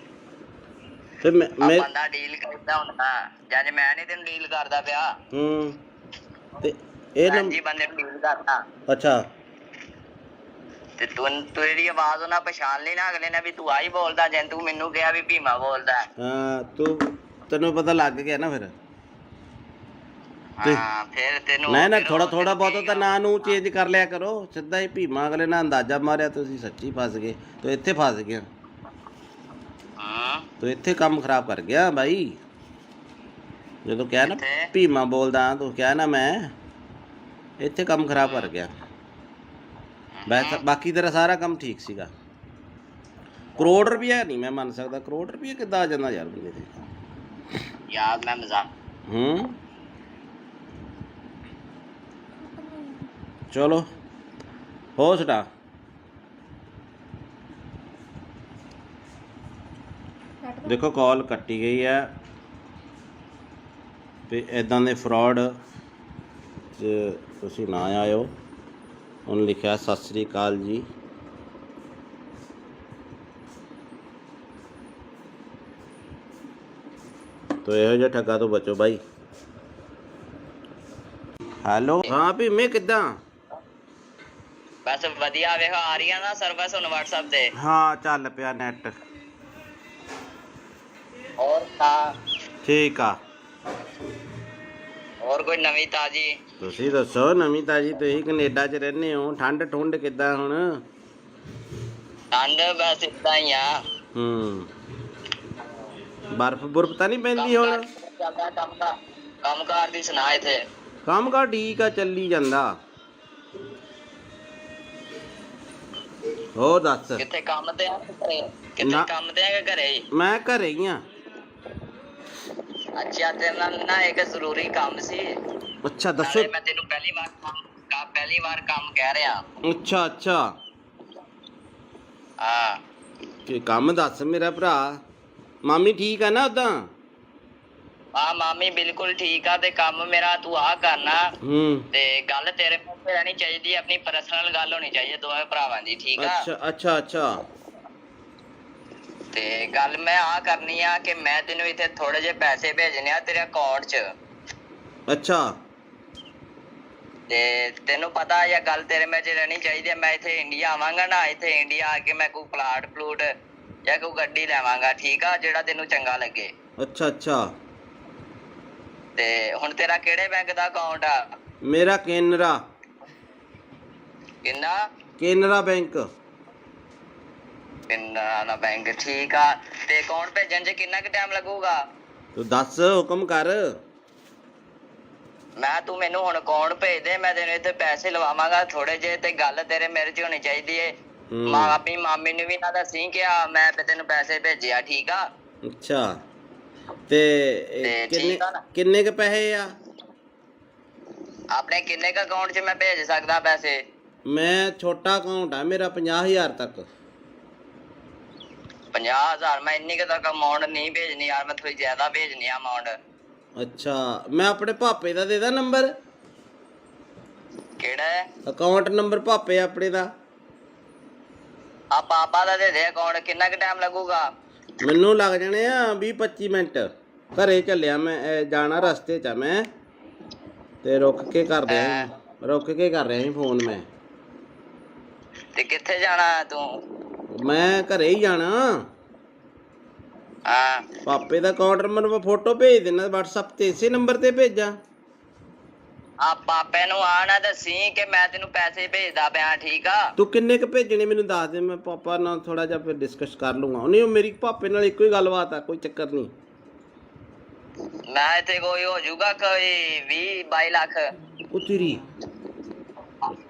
ਤੇ ਬੰਦਾ ਡੀਲ ਕਰਦਾ ਹੁੰਦਾ, ਜਦ ਮੈਂ ਨਹੀਂ ਤੈਨੂੰ ਡੀਲ ਕਰਦਾ ਪਿਆ। ਤੇ ਇਹ ਜੀ ਬੰਦੇ ਨੂੰ ਡੀਲ ਕਰਦਾ। ਅੱਛਾ, ਤੇ ਤੇਰੀ ਆਵਾਜ਼ ਉਹਨਾਂ ਪਛਾਣ ਲਈ ਨਾ ਅਗਲੇ ਨੇ ਵੀ ਤੂੰ ਆਹੀ ਬੋਲਦਾ, ਜੇ ਤੂੰ ਮੈਨੂੰ ਕਿਹਾ ਵੀ ਭੀਮਾ ਬੋਲਦਾ। ਹਾਂ, ਤੈਨੂੰ ਪਤਾ ਲੱਗ ਗਿਆ ਨਾ ਫਿਰ? ਹਾਂ, ਫਿਰ ਤੈਨੂੰ ਨਾ ਥੋੜਾ ਬਹੁਤ ਤਾਂ ਨਾਂ ਨੂੰ ਚੇਂਜ ਕਰ ਲਿਆ ਕਰੋ। ਸਿੱਧਾ ਹੀ ਭੀਮਾ ਅਗਲੇ ਨਾਲ ਅੰਦਾਜ਼ਾ ਮਾਰਿਆ, ਤੁਸੀਂ ਸੱਚੀ ਫਸ ਗਏ। ਤੂੰ ਇੱਥੇ ਫਸ ਗਿਆ, ਤੂੰ ਇੱਥੇ ਕੰਮ ਖਰਾਬ ਕਰ ਗਿਆ ਬਾਈ। ਜਦੋਂ ਕਿਹਾ ਨਾ ਭੀਮਾ ਬੋਲਦਾ, ਤੂੰ ਕਿਹਾ ਨਾ ਮੈਂ, ਇੱਥੇ ਕੰਮ ਖਰਾਬ ਕਰ ਗਿਆ। ਬਾਕੀ ਤੇਰਾ ਸਾਰਾ ਕੰਮ ਠੀਕ ਸੀਗਾ। 1 ਕਰੋੜ ਰੁਪਇਆ ਨਹੀਂ ਮੈਂ ਮੰਨ ਸਕਦਾ। 1 ਕਰੋੜ ਰੁਪਇਆ ਕਿੱਦਾਂ ਆ ਜਾਂਦਾ ਯਾਰ ਬੰਦੇ ਤੇ? ਯਾਰ ਮੈਂ ਮਜ਼ਾਕ। ਚਲੋ ਹੋ ਸੁਣਾ। ਦੇਖੋ ਕਾਲ ਕੱਟੀ ਗਈ ਹੈ, ਤੇ ਇੱਦਾਂ ਦੇ ਫਰਾਡ 'ਚ ਤੁਸੀਂ ਨਾ ਆਇਓ। ਉਹਨੇ ਲਿਖਿਆ ਸਤਿ ਸ੍ਰੀ ਅਕਾਲ ਜੀ। ਤੋ ਇਹੋ ਜਿਹਾ ਠੱਗਾ ਤੋਂ ਬਚੋ ਬਾਈ। ਹੈਲੋ, ਹਾਂ ਭੀਮੇ ਕਿੱਦਾਂ? ਬਸ ਵਧੀਆ, ਵੇਖ ਆ ਰਹੀ ਆ ਨਾ ਸਰਵਿਸ ਹੁਣ WhatsApp ਤੇ? ਹਾਂ, ਚੱਲ ਪਿਆ ਨੈਟ। ਹੋਰ ਤਾਂ ਠੀਕ ਆ। ਹੋਰ ਕੋਈ ਨਵੀਂ ਤਾਜੀ? ਤੁਸੀਂ ਦੱਸੋ ਨਵੀਂ ਤਾਜੀ। ਤੁਸੀਂ ਕੈਨੇਡਾ 'ਚ ਰਹਿੰਦੇ ਹੋ, ਠੰਡ ਕਿੱਦਾਂ ਹੁਣ? ਠੰਡ ਬਸ ਏਦਾਂ ਹੀ ਆ। ਬਰਫ਼ ਤਾਂ ਨਹੀਂ ਪੈਂਦੀ ਹੁਣ? ਕੰਮ ਕਾਰ ਦੀ ਸੁਣਾ ਇੱਥੇ? ਕੰਮ ਕਾਰ ਠੀਕ ਆ, ਚੱਲੀ ਜਾਂਦਾ। ਹੋਰ ਦੱਸ। ਕਿੱਥੇ ਕੰਮ ਤੇ ਆ? ਕਿੱਥੇ ਕੰਮ ਤੇ ਆ ਕਿ ਘਰੇ ਹੀ? ਮੈਂ ਘਰੇ ਹੀ ਆ। ਅੱਛਾ, ਤੇਰੇ ਨਾਲ ਨਾ ਇੱਕ ਜ਼ਰੂਰੀ ਕੰਮ ਸੀ। ਅੱਛਾ ਦੱਸੋ। ਮੈਂ ਤੈਨੂੰ ਪਹਿਲੀ ਵਾਰ ਕੰਮ ਕਹਿ ਰਿਹਾ। ਅੱਛਾ ਹਾਂ, ਕੀ ਕੰਮ ਦੱਸ ਮੇਰਾ ਭਰਾ। ਮਾਮੀ ਠੀਕ ਆ ਨਾ ਉਦਾਂ? ਹਾਂ, ਮਾਮੀ ਬਿਲਕੁਲ ਠੀਕ ਆ। ਤੇ ਕੰਮ ਮੇਰਾ ਤੂੰ ਆ ਕਰਨਾ, ਤੇ ਗੱਲ ਤੇਰੇ ਕੋਲ ਰਹਿਣੀ ਚਾਹੀਦੀ, ਆਪਣੀ ਪਰਸਨਲ ਗੱਲ ਹੋਣੀ ਚਾਹੀਦੀ ਦੋਵੇਂ ਭਰਾਵਾਂ ਦੀ, ਠੀਕ ਆ? ਅੱਛਾ ਤੇ ਗੱਲ ਮੈਂ ਆ ਕਰਨੀ ਆ ਕਿ ਮੈਂ ਤੈਨੂੰ ਇੱਥੇ ਥੋੜੇ ਜਿਹੇ ਪੈਸੇ ਭੇਜਣੇ ਆ ਤੇਰੇ ਅਕਾਊਂਟ 'ਚ। ਅੱਛਾ ਤੇ ਤੈਨੂੰ ਪਤਾ ਇਹ ਗੱਲ ਤੇਰੇ ਮੇਰੇ 'ਚ ਰਹਿਣੀ ਚਾਹੀਦੀ ਹੈ। ਮੈਂ ਇੱਥੇ ਇੰਡੀਆ ਆਵਾਂਗਾ ਨਾ, ਇੱਥੇ ਇੰਡੀਆ ਆ ਕੇ ਮੈਂ ਕੋਈ ਪਲਾਟ ਪਲੂਟ ਜਾਂ ਕੋਈ ਗੱਡੀ ਲੈਵਾਂਗਾ, ਠੀਕ ਆ, ਜਿਹੜਾ ਤੈਨੂੰ ਚੰਗਾ ਲੱਗੇ। ਅੱਛਾ ਅੱਛਾ। ਤੇ ਹੁਣ ਤੇਰਾ ਕਿਹੜੇ ਬੈਂਕ ਦਾ ਅਕਾਊਂਟ ਆ? ਮੇਰਾ ਕੇਨਰਾ। ਕਿੰਨਾ? ਕੇਨਰਾ ਬੈਂਕ। ਕੇਨਰਾ ਬੈਂਕ, ਠੀਕ ਆ। ਤੇ ਅਕਾਊਂਟ ਭੇਜਣ 'ਚ ਕਿੰਨਾ ਕੁ ਟਾਈਮ ਲੱਗੂਗਾ? ਤੂੰ ਦੱਸ, ਹੁਕਮ ਕਰ। ਮੈਂ ਤੂੰ ਮੈਨੂੰ ਹੁਣ ਅਕਾਊਂਟ ਭੇਜ ਦੇ, ਮੈਂ ਤੈਨੂੰ ਇੱਥੇ ਪੈਸੇ ਲਵਾਵਾਂਗਾ ਥੋੜੇ ਜਿਹੇ। ਤੇ ਗੱਲ ਤੇਰੇ ਮੇਰੇ 'ਚ ਹੋਣੀ ਚਾਹੀਦੀ ਏ। ਆਪਣੀ ਮਾਮੀ ਨੂੰ ਵੀ ਨਾ ਦੱਸੀ ਕਿ ਮੈਂ ਤੈਨੂੰ ਪੈਸੇ ਭੇਜਿਆ, ਠੀਕ ਆ? ਅੱਛਾ ਤੇ ਠੀਕ ਆ ਨਾ? ਕਿੰਨੇ ਕ ਪੈਸੇ ਆ? ਆਪਣੇ ਕਿੰਨੇ ਕ ਅਕਾਊਂਟ 'ਚ ਮੈਂ ਭੇਜ ਸਕਦਾ ਪੈਸੇ? ਮੈਂ ਛੋਟਾ ਅਕਾਊਂਟ ਆ ਮੇਰਾ, 50,000 ਤੱਕ। 50,000? ਮੈਂ ਇੰਨੀ ਕੁ ਤੱਕ ਅਮਾਊਂਟ ਨਹੀਂ ਭੇਜਣੀ ਯਾਰ, ਮੈਂ ਥੋੜੀ ਜ਼ਿਆਦਾ ਭੇਜਣੀ ਆ ਅਮਾਊਂਟ। ਅੱਛਾ, ਮੈਂ ਆਪਣੇ ਭਾਪੇ ਦਾ ਦੇ ਦਾਂ ਨੰਬਰ? ਕਿਹੜਾ ਅਕਾਊਂਟ ਨੰਬਰ ਭਾਪੇ ਆਪਣੇ ਦਾ? ਆ ਪਾਪਾ ਦਾ ਦੇ ਦੇ ਅਕਾਊਂਟ। ਕਿੰਨਾ ਕੁ ਟਾਈਮ ਲੱਗੂਗਾ? ਮੈਨੂੰ ਲੱਗ ਜਾਣੇ ਆ 20-25 ਮਿੰਟ। ਘਰੇ ਚੱਲਿਆ ਮੈਂ, ਜਾਣਾ ਰਸਤੇ 'ਚ ਆ ਮੈਂ, ਤੇ ਰੁਕ ਕੇ ਕਰ ਰਿਹਾ ਸੀ ਫੋਨ ਮੈਂ। ਤੇ ਕਿੱਥੇ ਜਾਣਾ ਤੂੰ? ਮੈਂ ਘਰੇ ਹੀ ਜਾਣਾ। ਹਾਂ, ਪਾਪੇ ਦਾ ਅਕਾਊਂਟ ਨੰਬਰ ਮੈਂ ਫੋਟੋ ਭੇਜ ਦੇਣਾ WhatsApp ਤੇ, ਇਸੇ ਨੰਬਰ ਤੇ ਭੇਜਾਂ? ਆ ਪਾਪੇ ਨੂੰ ਆ ਨਾ ਦੱਸੀ ਕਿ ਮੈਂ ਤੈਨੂੰ ਪੈਸੇ ਭੇਜਦਾ ਪਿਆ, ਠੀਕ ਆ? ਤੂੰ ਕਿੰਨੇ ਕ ਭੇਜਣੇ ਮੈਨੂੰ ਦੱਸ ਦੇ, ਮੈਂ ਪਾਪਾ ਨਾਲ ਥੋੜਾ ਜਿਹਾ ਫਿਰ ਡਿਸਕਸ ਕਰ ਲੂੰਗਾ। ਨਹੀਂ, ਉਹ ਮੇਰੀ ਪਾਪੇ ਨਾਲ ਇੱਕੋ ਹੀ ਗੱਲਬਾਤ ਆ, ਕੋਈ ਚੱਕਰ ਨਹੀਂ। ਮੈਂ ਇੱਥੇ ਕੋਈ ਹੋ ਜਾਊਗਾ ਕੋਈ 20-22 ਲੱਖ। ਉਹ ਤੇਰੀ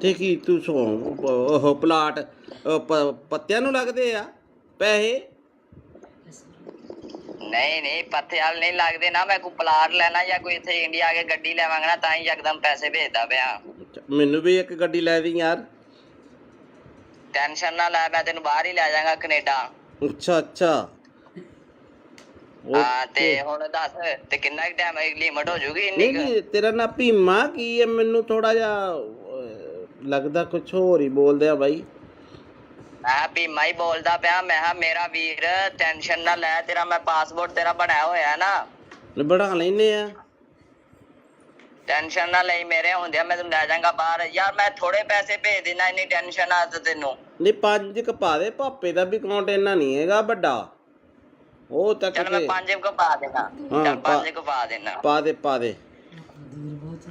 ਤੇ ਕੀ ਤੂੰ ਉਹ ਪਲਾਟ ਪੱਤਿਆਂ ਨੂੰ ਲੱਗਦੇ ਆ ਪੈਸੇ? ਨਹੀਂ ਪੱਥੇ ਵਾਲ ਨਹੀਂ ਲੱਗਦੇ ਨਾ। ਮੈਂ ਕੋਈ ਪਲਾਟ ਲੈਣਾ ਜਾਂ ਕੋਈ ਇੱਥੇ ਇੰਡੀਆ ਆ ਕੇ ਗੱਡੀ ਲੈਵਾਂਗਾ ਨਾ, ਤਾਂ ਹੀ ਯਕਦਮ ਪੈਸੇ ਭੇਜਦਾ ਪਿਆ। ਮੈਨੂੰ ਵੀ ਇੱਕ ਗੱਡੀ ਲੈ ਦੀ ਯਾਰ। ਟੈਨਸ਼ਨ ਨਾ ਲੈ, ਮੈਂ ਤੈਨੂੰ ਬਾਹਰ ਹੀ ਲੈ ਜਾਵਾਂਗਾ, ਕੈਨੇਡਾ। ਅੱਛਾ ਅੱਛਾ। ਹਾਂ, ਤੇ ਹੁਣ ਦੱਸ ਤੇ ਕਿੰਨਾ ਕੁ ਟਾਈਮ ਲਿਮਟ ਹੋ ਜੂਗੀ ਇੰਨੀ? ਨਹੀਂ, ਤੇਰਾ ਨਾਂ ਭੀਮਾ ਕੀ ਹੈ? ਮੈਨੂੰ ਥੋੜਾ ਜਿਹਾ ਲੱਗਦਾ ਕੁਛ ਹੋਰ ਹੀ ਬੋਲਦੇ ਆ ਬਾਈ। ਮੈਂ ਭੀਮਾ ਹੀ ਬੋਲਦਾ ਪਿਆ। ਮੈਂ ਕਿਹਾ ਮੇਰਾ ਵੀਰ ਟੈਨਸ਼ਨ ਨਾ ਲੈ, ਤੇਰਾ ਮੈਂ ਪਾਸਪੋਰਟ ਤੇਰਾ ਬਣਾਇਆ ਹੋਇਆ ਨਾ। ਬਣਾ ਲੈਨੇ ਆ। ਟੈਨਸ਼ਨ ਨਾ ਲਈ, ਮੇਰੇ ਹੁੰਦਿਆਂ ਮੈਂ ਤੈਨੂੰ ਲੈ ਜਾਵਾਂਗਾ ਬਾਹਰ। ਯਾਰ ਮੈਂ ਥੋੜੇ ਪੈਸੇ ਭੇਜ ਦੇਣਾ, ਇੰਨੀ ਟੈਨਸ਼ਨ ਆ ਤੈਨੂੰ? ਨਹੀਂ, 5 ਕ ਪਾ ਦੇ। ਭਾਪੇ ਦਾ ਵੀ ਅਕਾਊਂਟ ਇੰਨਾ ਨਹੀਂ ਹੈਗਾ ਵੱਡਾ, ਉਹ ਤੱਕ। ਚਲ ਮੈਂ 5 ਕੁ ਪਾ ਦੇਣਾ। ਚੱਲ 5 ਕੁ ਪਾ ਦੇਣਾ। ਪਾ ਦੇ।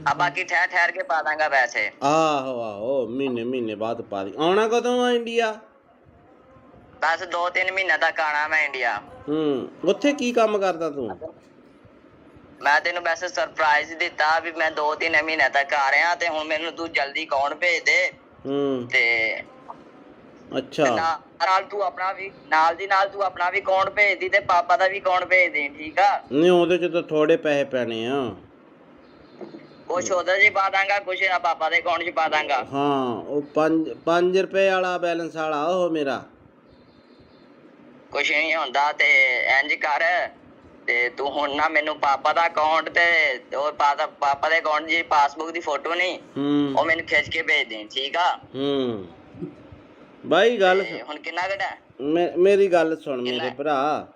ਆ ਬਾਕੀ ਠਹਿਰ ਕੇ ਪਾ ਦਾਂਗਾ ਪੈਸੇ। ਆਹੋ ਮਹੀਨੇ ਬਾਅਦ ਪਾ ਦੀ। ਆਉਣਾ ਕਦੋਂ ਆ ਇੰਡੀਆ? ਬਸ 2-3 ਮਹੀਨੇ ਤੱਕ ਆਣਾ ਮੈਂ ਇੰਡੀਆ। ਉੱਥੇ ਕੀ ਕੰਮ ਕਰਦਾ ਤੂੰ? ਮੈਂ ਤੈਨੂੰ ਵੈਸੇ ਸਰਪ੍ਰਾਈਜ਼ ਦਿੱਤਾ ਵੀ ਮੈਂ 2-3 ਮਹੀਨੇ ਤੱਕ ਆ ਰਿਹਾ, ਤੇ ਹੁਣ ਮੈਨੂੰ ਤੂੰ ਜਲਦੀ ਅਕਾਊਂਟ ਭੇਜ ਦੇ। ਤੇ ਅੱਛਾ, ਨਾਲ ਤੂੰ ਆਪਣਾ ਵੀ ਨਾਲ ਦੀ ਨਾਲ ਤੂੰ ਆਪਣਾ ਵੀ ਅਕਾਊਂਟ ਭੇਜ ਦੀ, ਤੇ ਪਾਪਾ ਦਾ ਵੀ ਅਕਾਊਂਟ ਭੇਜ ਦੇ, ਠੀਕ ਆ? ਨਹੀਂ, ਉਹਦੇ ਚ ਤਾਂ ਥੋੜੇ ਪੈਸੇ ਪੈਣੇ ਆ। ਕੁਛ ਉਹਦੇ 'ਚ ਪਾ ਦਾਂਗਾ, ਕੁਛ ਪਾਪਾ ਦੇ ਅਕਾਊਂਟ 'ਚ ਪਾ ਦਾਂਗਾ। ਹਾਂ, ਉਹ 5 ਰੁਪਏ ਵਾਲਾ ਬੈਲੈਂਸ ਵਾਲਾ ਉਹ ਮੇਰਾ। ਕੁਛ ਨਹੀਂ ਹੁੰਦਾ। ਤੇ ਇੰਜ ਕਰ, ਤੇ ਤੂੰ ਹੁਣ ਨਾ ਮੈਨੂੰ ਪਾਪਾ ਦਾ ਅਕਾਊਂਟ ਤੇ ਉਹ ਪਾਪਾ ਦੇ ਅਕਾਊਂਟ ਦੀ ਪਾਸਬੁੱਕ ਦੀ ਫੋਟੋ ਨਹੀਂ, ਉਹ ਮੈਨੂੰ ਖਿੱਚ ਕੇ ਭੇਜ ਦੇ, ਠੀਕ ਆ? ਬਾਈ ਗੱਲ ਹੁਣ ਕਿੰਨਾ ਘਟਾ? ਮੇਰੀ ਗੱਲ ਸੁਣ ਮੇਰੇ ਭਰਾ,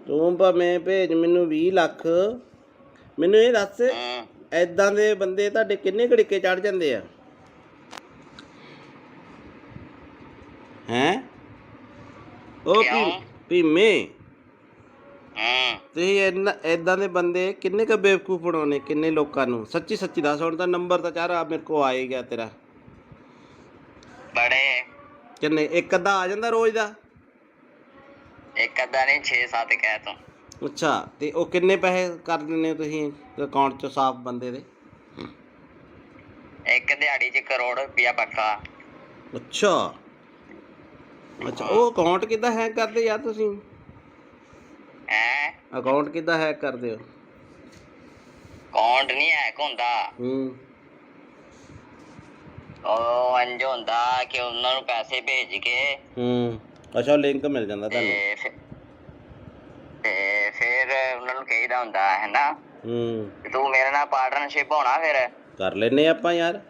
ਤੂੰ ਭਾਵੇਂ ਭੇਜ ਮੈਨੂੰ 20 ਲੱਖ। ਮੈਨੂੰ ਇਹ ਦੱਸ, ਏਦਾਂ ਦੇ ਬੰਦੇ ਤੁਹਾਡੇ ਕਿੰਨੇ ਘੜੀਕੇ ਚੜ ਜਾਂਦੇ ਆ? ਹੈਂ? ਉਹ ਭੀਮੇ, ਤੁਸੀਂ ਏਦਾਂ ਦੇ ਬੰਦੇ ਕਿੰਨੇ ਕ ਬੇਵਕੂਫ ਬਣਾਉਣੇ, ਕਿੰਨੇ ਲੋਕਾਂ ਨੂੰ? ਸੱਚੀ ਦੱਸ। ਹੁਣ ਤਾਂ ਨੰਬਰ ਤਾਂ ਚਾਰਾ ਮੇਰੇ ਕੋਲ ਆ ਹੀ ਗਿਆ ਤੇਰਾ। ਬੜੇ ਕਿੰਨੇ? ਇੱਕ ਅੱਧਾ ਆ ਜਾਂਦਾ ਰੋਜ਼ ਦਾ? ਇੱਕ ਅੱਧਾ ਨਹੀਂ, 6-7 ਕਹਿ ਤੂੰ। ਅੱਛਾ, ਤੇ ਉਹ ਕਿੰਨੇ ਪੈਸੇ ਕਰ ਦਿੰਦੇ ਹੋ ਤੁਸੀਂ ਅਕਾਊਂਟ 'ਚ ਸਾਫ਼ ਬੰਦੇ ਦੇ? ਇੱਕ ਦਿਹਾੜੀ 'ਚ 1 ਕਰੋੜ ਰੁਪਇਆ ਪੱਕਾ। ਅੱਛਾ, ਉਹ ਅਕਾਊਂਟ ਕਿੱਦਾਂ ਹੈਕ ਕਰਦੇ ਯਾਰ ਤੁਸੀਂ? ਅਕਾਊਂਟ ਕਿੱਦਾਂ ਹੈਕ ਕਰਦੇ ਹੋ? ਅਕਾਊਂਟ ਨਹੀਂ ਹੈਕ ਹੁੰਦਾ। ਉਹ ਇੰਝ ਹੁੰਦਾ ਕਿ ਉਹਨਾਂ ਨੂੰ ਪੈਸੇ ਭੇਜ ਕੇ ਅੱਛਾ, ਲਿੰਕ ਮਿਲ ਜਾਂਦਾ ਤੁਹਾਨੂੰ? ਤੇ ਫਿਰ ਉਹਨਾਂ ਨੂੰ ਕਹੀਦਾ ਹੁੰਦਾ ਹੈ ਨਾ, ਤੂੰ ਮੇਰੇ ਨਾਲ ਪਾਰਟਨਰਸ਼ਿਪ ਹੋਣਾ, ਫਿਰ ਕਰ ਲੈਨੇ ਆਪਾਂ ਯਾਰ।